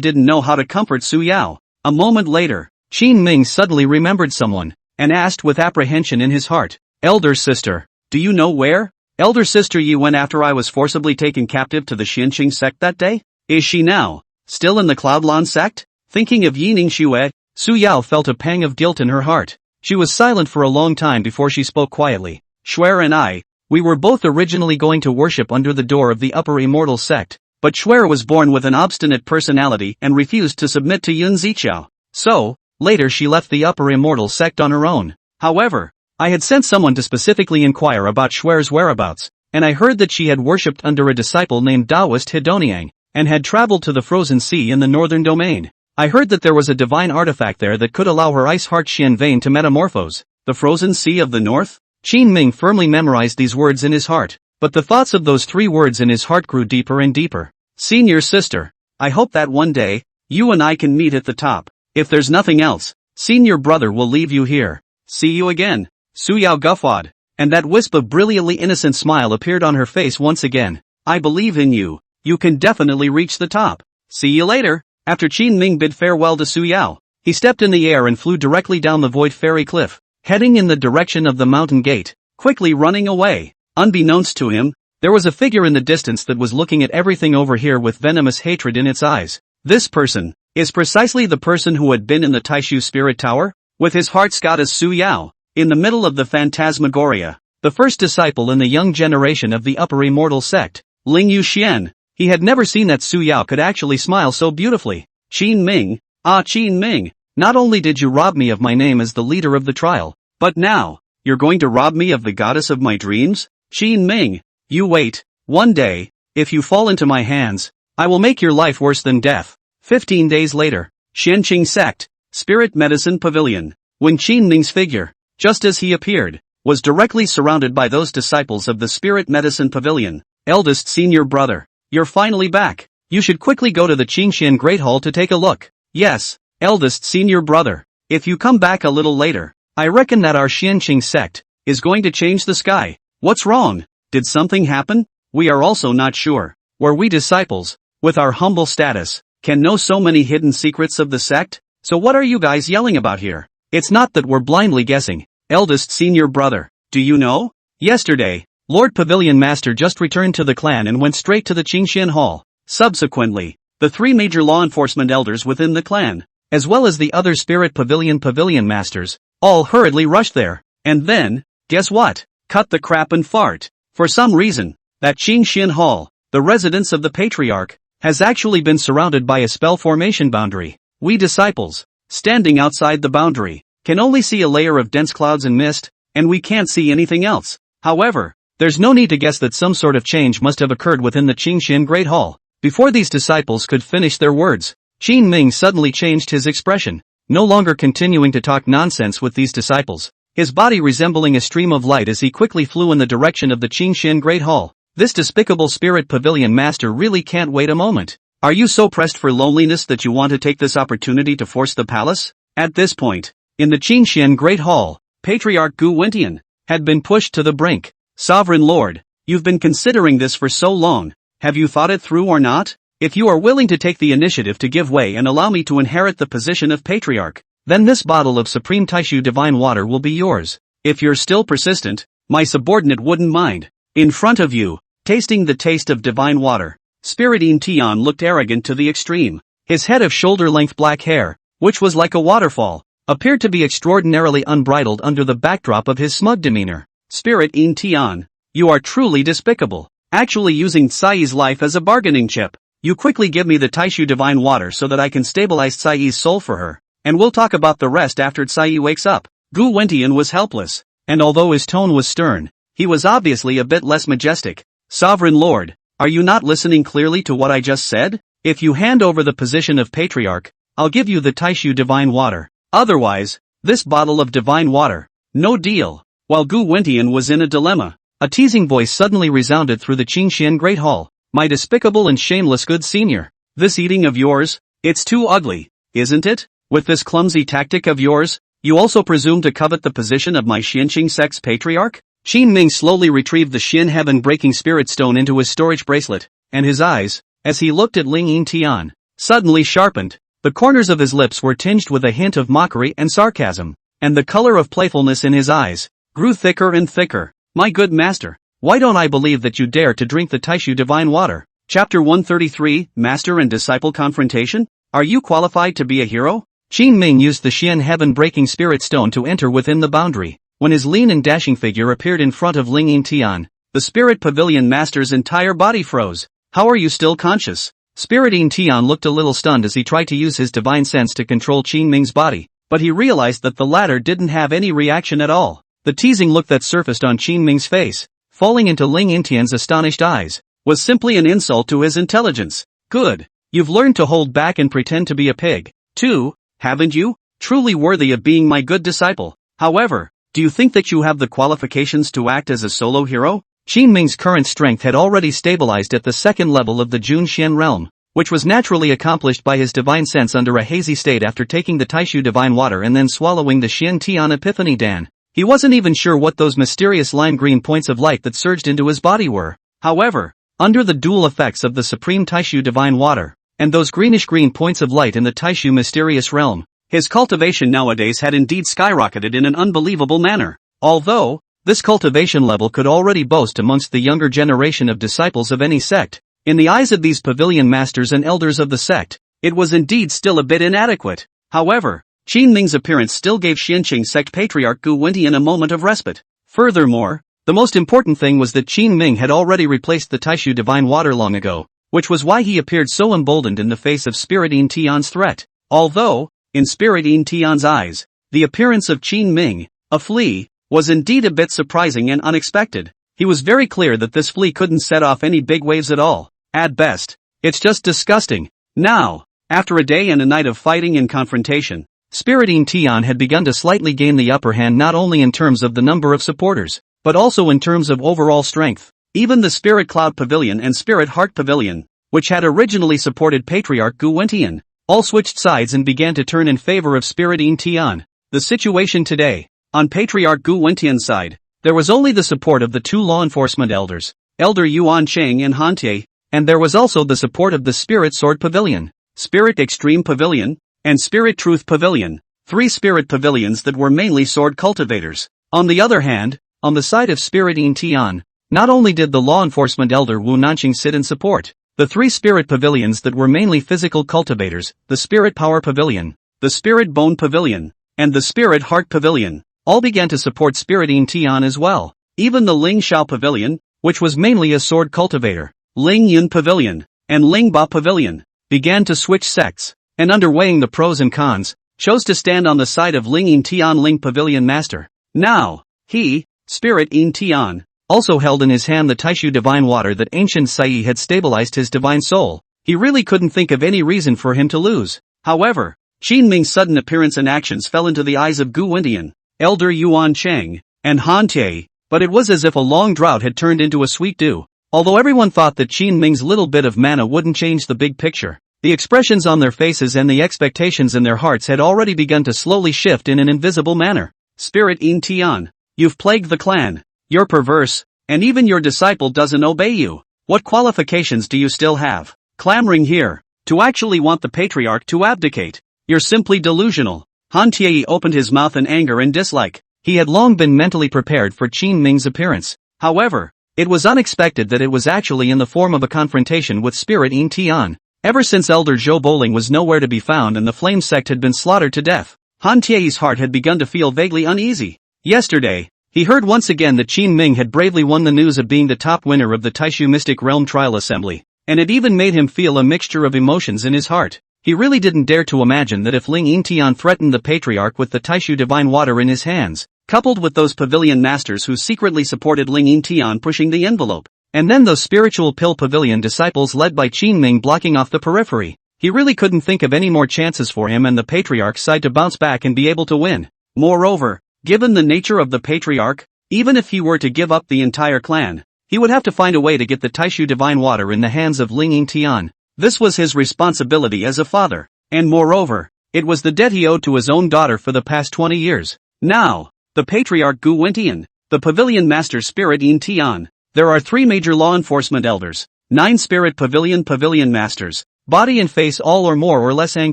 didn't know how to comfort Su Yao. A moment later, Qin Ming suddenly remembered someone, and asked with apprehension in his heart, Elder sister, do you know where? Elder sister Yi went after I was forcibly taken captive to the Xianqing sect that day? Is she now still in the Cloudlan sect? Thinking of Yining Xue, Su Yao felt a pang of guilt in her heart. She was silent for a long time before she spoke quietly. Xuer and I, we were both originally going to worship under the door of the upper Immortal sect, but Xuer was born with an obstinate personality and refused to submit to Yun Zichao. So, later she left the upper Immortal sect on her own. However, I had sent someone to specifically inquire about Xuer's whereabouts, and I heard that she had worshipped under a disciple named Taoist Hedoniang, and had traveled to the Frozen Sea in the northern domain. I heard that there was a divine artifact there that could allow her ice heart Xian vein to metamorphose. The Frozen Sea of the North? Qin Ming firmly memorized these words in his heart, but the thoughts of those 3 words in his heart grew deeper and deeper. Senior sister, I hope that one day, you and I can meet at the top. If there's nothing else, senior brother will leave you here. See you again. Su Yao guffawed, and that wisp of brilliantly innocent smile appeared on her face once again. I believe in you. You can definitely reach the top. See you later. After Qin Ming bid farewell to Su Yao, he stepped in the air and flew directly down the Void Fairy Cliff, heading in the direction of the mountain gate, quickly running away. Unbeknownst to him, there was a figure in the distance that was looking at everything over here with venomous hatred in its eyes. This person is precisely the person who had been in the Taishu Spirit Tower, with his heart's goddess Su Yao, in the middle of the Phantasmagoria, the first disciple in the young generation of the upper immortal sect, Ling Yuxian. He had never seen that Su Yao could actually smile so beautifully. Qin Ming, Qin Ming, not only did you rob me of my name as the leader of the trial, but now, you're going to rob me of the goddess of my dreams? Qin Ming, you wait. One day, if you fall into my hands, I will make your life worse than death. 15 days later, Xianqing Sect, Spirit Medicine Pavilion. When Qin Ming's figure, just as he appeared, was directly surrounded by those disciples of the Spirit Medicine Pavilion. Eldest senior brother, you're finally back. You should quickly go to the Qingxian Great Hall to take a look. Yes, eldest senior brother. If you come back a little later, I reckon that our Xianqing sect is going to change the sky. What's wrong? Did something happen? We are also not sure. Were we disciples, with our humble status, can know so many hidden secrets of the sect? So what are you guys yelling about here? It's not that we're blindly guessing. Eldest senior brother, do you know? Yesterday, Lord Pavilion Master just returned to the clan and went straight to the Qingxian Hall. Subsequently, the 3 major law enforcement elders within the clan, as well as the other Spirit Pavilion Masters, all hurriedly rushed there. And then, guess what? Cut the crap and fart. For some reason, that Qingxian Hall, the residence of the Patriarch, has actually been surrounded by a spell formation boundary. We disciples, standing outside the boundary, can only see a layer of dense clouds and mist, and we can't see anything else. However, there's no need to guess that some sort of change must have occurred within the Qingxian Great Hall. Before these disciples could finish their words, Qin Ming suddenly changed his expression, no longer continuing to talk nonsense with these disciples, his body resembling a stream of light as he quickly flew in the direction of the Qingxian Great Hall. This despicable Spirit Pavilion Master really can't wait a moment. Are you so pressed for loneliness that you want to take this opportunity to force the palace? At this point, in the Qingxian Great Hall, Patriarch Gu Wentian had been pushed to the brink. Sovereign Lord, you've been considering this for so long. Have you thought it through or not? If you are willing to take the initiative to give way and allow me to inherit the position of Patriarch, then this bottle of Supreme Taishu Divine Water will be yours. If you're still persistent, my subordinate wouldn't mind. In front of you, tasting the taste of divine water, Spirit Yin Tian looked arrogant to the extreme. His head of shoulder-length black hair, which was like a waterfall, appeared to be extraordinarily unbridled under the backdrop of his smug demeanor. Spirit Yin Tian, you are truly despicable. Actually using Tsai's life as a bargaining chip. You quickly give me the Taishu Divine Water so that I can stabilize Tsai's soul for her, and we'll talk about the rest after Tsai wakes up. Gu Wentian was helpless, and although his tone was stern, he was obviously a bit less majestic. Sovereign Lord, are you not listening clearly to what I just said? If you hand over the position of Patriarch, I'll give you the Taishu Divine Water. Otherwise, this bottle of divine water. No deal. While Gu Wentian was in a dilemma, a teasing voice suddenly resounded through the Qingxian Great Hall. My despicable and shameless good senior, this eating of yours, it's too ugly, isn't it? With this clumsy tactic of yours, you also presume to covet the position of my Xianqing sect's patriarch? Qin Ming slowly retrieved the Xian heaven-breaking spirit stone into his storage bracelet, and his eyes, as he looked at Ling Yin Tian, suddenly sharpened. The corners of his lips were tinged with a hint of mockery and sarcasm, and the color of playfulness in his eyes grew thicker and thicker. My good master, why don't I believe that you dare to drink the Taishu Divine Water? Chapter 133, Master and Disciple Confrontation? Are you qualified to be a hero? Qin Ming used the Xian heaven-breaking spirit stone to enter within the boundary. When his lean and dashing figure appeared in front of Ling Yin Tian, the Spirit Pavilion Master's entire body froze. How are you still conscious? Spirit Yin Tian looked a little stunned as he tried to use his divine sense to control Qin Ming's body, but he realized that the latter didn't have any reaction at all. The teasing look that surfaced on Qin Ming's face, falling into Ling Yintian's astonished eyes, was simply an insult to his intelligence. Good. You've learned to hold back and pretend to be a pig, too, haven't you? Truly worthy of being my good disciple. However, do you think that you have the qualifications to act as a solo hero? Qin Ming's current strength had already stabilized at the second level of the Jun Xian realm, which was naturally accomplished by his divine sense under a hazy state after taking the Taishu Divine Water and then swallowing the Xian Tian Epiphany Dan. He wasn't even sure what those mysterious lime green points of light that surged into his body were. However, under the dual effects of the supreme Taishu divine water, and those greenish-green points of light in the Taishu mysterious realm. His cultivation nowadays had indeed skyrocketed in an unbelievable manner. Although, this cultivation level could already boast amongst the younger generation of disciples of any sect, in the eyes of these pavilion masters and elders of the sect, it was indeed still a bit inadequate. However, Qin Ming's appearance still gave Xianqing sect patriarch Gu Wentian a moment of respite. Furthermore, the most important thing was that Qin Ming had already replaced the Taishu divine water long ago, which was why he appeared so emboldened in the face of Spirit Yin Tian's threat. Although, in Spirit Yin Tian's eyes, the appearance of Qin Ming, a flea, was indeed a bit surprising and unexpected. He was very clear that this flea couldn't set off any big waves at all. At best, it's just disgusting. Now, after a day and a night of fighting and confrontation, Spirit Yin Tian had begun to slightly gain the upper hand not only in terms of the number of supporters, but also in terms of overall strength. Even the Spirit Cloud Pavilion and Spirit Heart Pavilion, which had originally supported Patriarch Gu Wentian, all switched sides and began to turn in favor of Spirit Yin Tian. The situation today, on Patriarch Gu Wentian's side, there was only the support of the two law enforcement elders, Elder Yuan Cheng and Han Tie, and there was also the support of the Spirit Sword Pavilion, Spirit Extreme Pavilion, and Spirit Truth Pavilion, three spirit pavilions that were mainly sword cultivators. On the other hand, on the side of Spirit Yin Tian, not only did the law enforcement elder Wu Nanqing sit in support, the three spirit pavilions that were mainly physical cultivators, the Spirit Power Pavilion, the Spirit Bone Pavilion, and the Spirit Heart Pavilion, all began to support Spirit Yin Tian as well. Even the Ling Shao Pavilion, which was mainly a sword cultivator, Ling Yun Pavilion, and Ling Ba Pavilion, began to switch sects, and underweighing the pros and cons, chose to stand on the side of Ling Yin Tian Ling Pavilion Master. Now, he, Spirit Yin Tian, also held in his hand the Taishu divine water that ancient Sai had stabilized his divine soul. He really couldn't think of any reason for him to lose. However, Qin Ming's sudden appearance and actions fell into the eyes of Gu Wentian, Elder Yuan Cheng, and Han Tie, but it was as if a long drought had turned into a sweet dew. Although everyone thought that Qin Ming's little bit of mana wouldn't change the big picture, the expressions on their faces and the expectations in their hearts had already begun to slowly shift in an invisible manner. Spirit Yin Tian, you've plagued the clan. You're perverse, and even your disciple doesn't obey you. What qualifications do you still have, clamoring here, to actually want the patriarch to abdicate? You're simply delusional. Han Tie opened his mouth in anger and dislike. He had long been mentally prepared for Qin Ming's appearance. However, it was unexpected that it was actually in the form of a confrontation with Spirit Yin Tian. Ever since Elder Zhou Bowling was nowhere to be found and the Flame sect had been slaughtered to death, Han Tie's heart had begun to feel vaguely uneasy. Yesterday, he heard once again that Qin Ming had bravely won the news of being the top winner of the Taishu Mystic Realm Trial Assembly, and it even made him feel a mixture of emotions in his heart. He really didn't dare to imagine that if Ling Yin Tian threatened the Patriarch with the Taishu divine water in his hands, coupled with those pavilion masters who secretly supported Ling Yin Tian pushing the envelope, and then those spiritual pill pavilion disciples led by Qin Ming blocking off the periphery, he really couldn't think of any more chances for him and the Patriarch's side to bounce back and be able to win. Moreover, given the nature of the Patriarch, even if he were to give up the entire clan, he would have to find a way to get the Taishu divine water in the hands of Ling Yin Tian. This was his responsibility as a father, and moreover, it was the debt he owed to his own daughter for the past 20 years. Now, the Patriarch Gu Wentian, the Pavilion Master Spirit Yin Tian, there are 3 major law enforcement elders, 9 Spirit Pavilion Masters, body and face all or more or less ang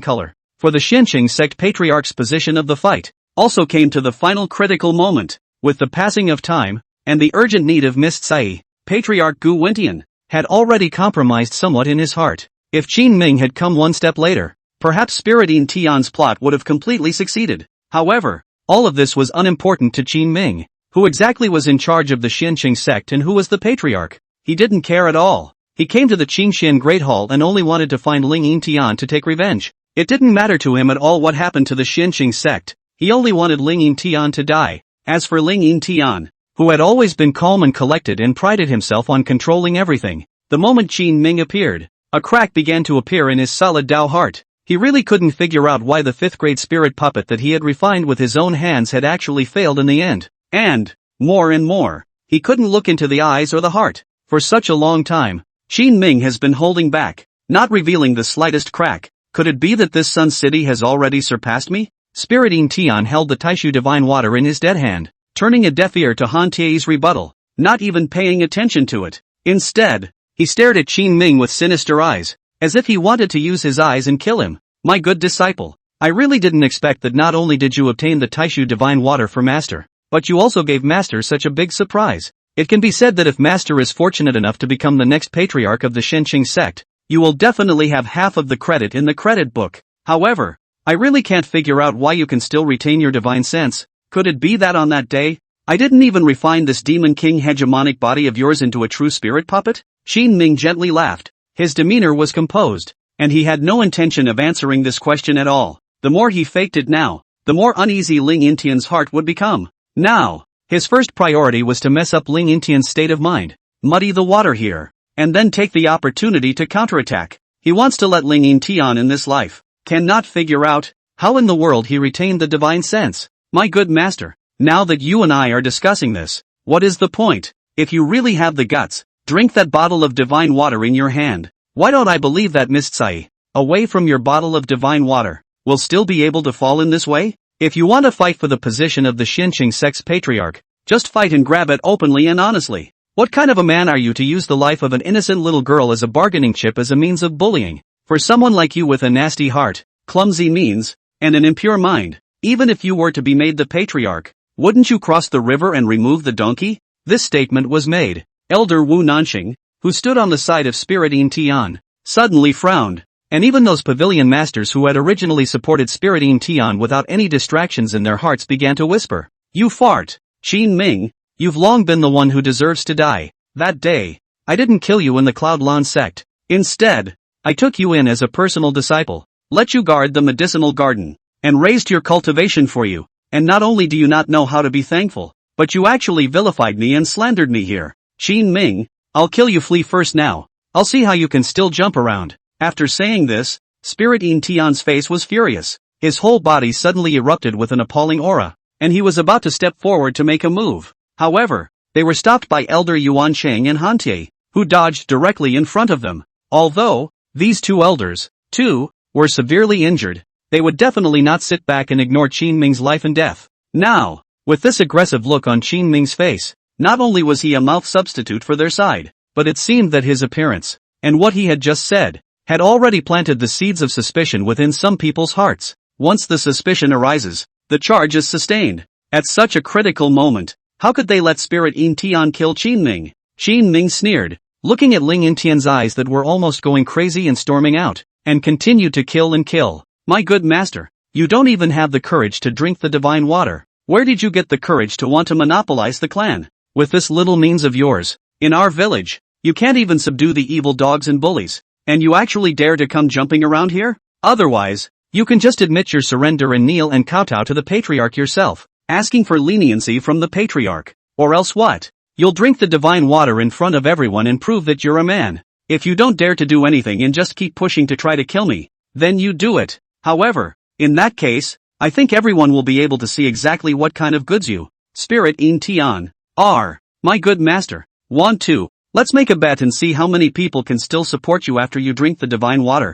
color. For the Xianqing sect Patriarch's position of the fight, also came to the final critical moment. With the passing of time, and the urgent need of Mist Sai, Patriarch Gu Wentian had already compromised somewhat in his heart. If Qin Ming had come one step later, perhaps Spirit Yin Tian's plot would have completely succeeded. However, all of this was unimportant to Qin Ming. Who exactly was in charge of the Xianqing sect and who was the Patriarch? He didn't care at all. He came to the Qingxian Great Hall and only wanted to find Ling Yin Tian to take revenge. It didn't matter to him at all what happened to the Xianqing sect. He only wanted Ling Yin Tian to die. As for Ling Yin Tian, who had always been calm and collected and prided himself on controlling everything, the moment Qin Ming appeared, a crack began to appear in his solid Dao heart. He really couldn't figure out why the 5th grade spirit puppet that he had refined with his own hands had actually failed in the end. And more, he couldn't look into the eyes or the heart. For such a long time, Qin Ming has been holding back, not revealing the slightest crack. Could it be that this Sun City has already surpassed me? Spirit Yin Tian held the Taishu divine water in his dead hand, turning a deaf ear to Han Tie's rebuttal, not even paying attention to it. Instead, He stared at Qin Ming with sinister eyes, as if he wanted to use his eyes and kill him. My good disciple, I really didn't expect that not only did you obtain the Taishu divine water for Master, but you also gave Master such a big surprise. It can be said that if Master is fortunate enough to become the next patriarch of the Shenqing sect, you will definitely have half of the credit in the credit book. However, I really can't figure out why you can still retain your divine sense. Could it be that on that day, I didn't even refine this Demon King hegemonic body of yours into a true spirit puppet? Qin Ming gently laughed. His demeanor was composed, and he had no intention of answering this question at all. The more he faked it now, the more uneasy Ling Yintian's heart would become. Now, his first priority was to mess up Ling Yintian's state of mind, muddy the water here, and then take the opportunity to counterattack. He wants to let Ling Yintian in this life. Cannot figure out how in the world he retained the divine sense. My good master, now that you and I are discussing this, what is the point? If you really have the guts, drink that bottle of divine water in your hand. Why don't I believe that Mistsai, away from your bottle of divine water, will still be able to fall in this way? If you want to fight for the position of the Shenqing sect's patriarch, just fight and grab it openly and honestly. What kind of a man are you to use the life of an innocent little girl as a bargaining chip as a means of bullying? For someone like you with a nasty heart, clumsy means, and an impure mind, even if you were to be made the patriarch, wouldn't you cross the river and remove the donkey? This statement was made. Elder Wu Nanxing, who stood on the side of Spirit Yin Tian, suddenly frowned, and even those pavilion masters who had originally supported Spirit Yin Tian without any distractions in their hearts began to whisper, "You fart, Qin Ming, you've long been the one who deserves to die. That day, I didn't kill you in the Cloud Lan sect. Instead, I took you in as a personal disciple, let you guard the medicinal garden, and raised your cultivation for you, and not only do you not know how to be thankful, but you actually vilified me and slandered me here. Qin Ming, I'll kill you. Flee first now. I'll see how you can still jump around." After saying this, Spirit Yin Tian's face was furious. His whole body suddenly erupted with an appalling aura, and he was about to step forward to make a move. However, they were stopped by Elder Yuan Cheng and Han Tie, who dodged directly in front of them. Although these two elders, too, were severely injured, they would definitely not sit back and ignore Qin Ming's life and death. Now, with this aggressive look on Qin Ming's face, not only was he a mouth substitute for their side, but it seemed that his appearance, and what he had just said, had already planted the seeds of suspicion within some people's hearts. Once the suspicion arises, the charge is sustained. At such a critical moment, how could they let Spirit Yin Tian kill Qin Ming? Qin Ming sneered, looking at Ling Yintian's eyes that were almost going crazy and storming out, and continued to kill and kill. My good master, you don't even have the courage to drink the divine water. Where did you get the courage to want to monopolize the clan? With this little means of yours, in our village, you can't even subdue the evil dogs and bullies, and you actually dare to come jumping around here? Otherwise, you can just admit your surrender and kneel and kowtow to the patriarch yourself, asking for leniency from the patriarch. Or else what? You'll drink the divine water in front of everyone and prove that you're a man. If you don't dare to do anything and just keep pushing to try to kill me, then you do it. However, in that case, I think everyone will be able to see exactly what kind of goods you, Spirit Yin Tian, are. My good master, want to? Let's make a bet and see how many people can still support you after you drink the divine water.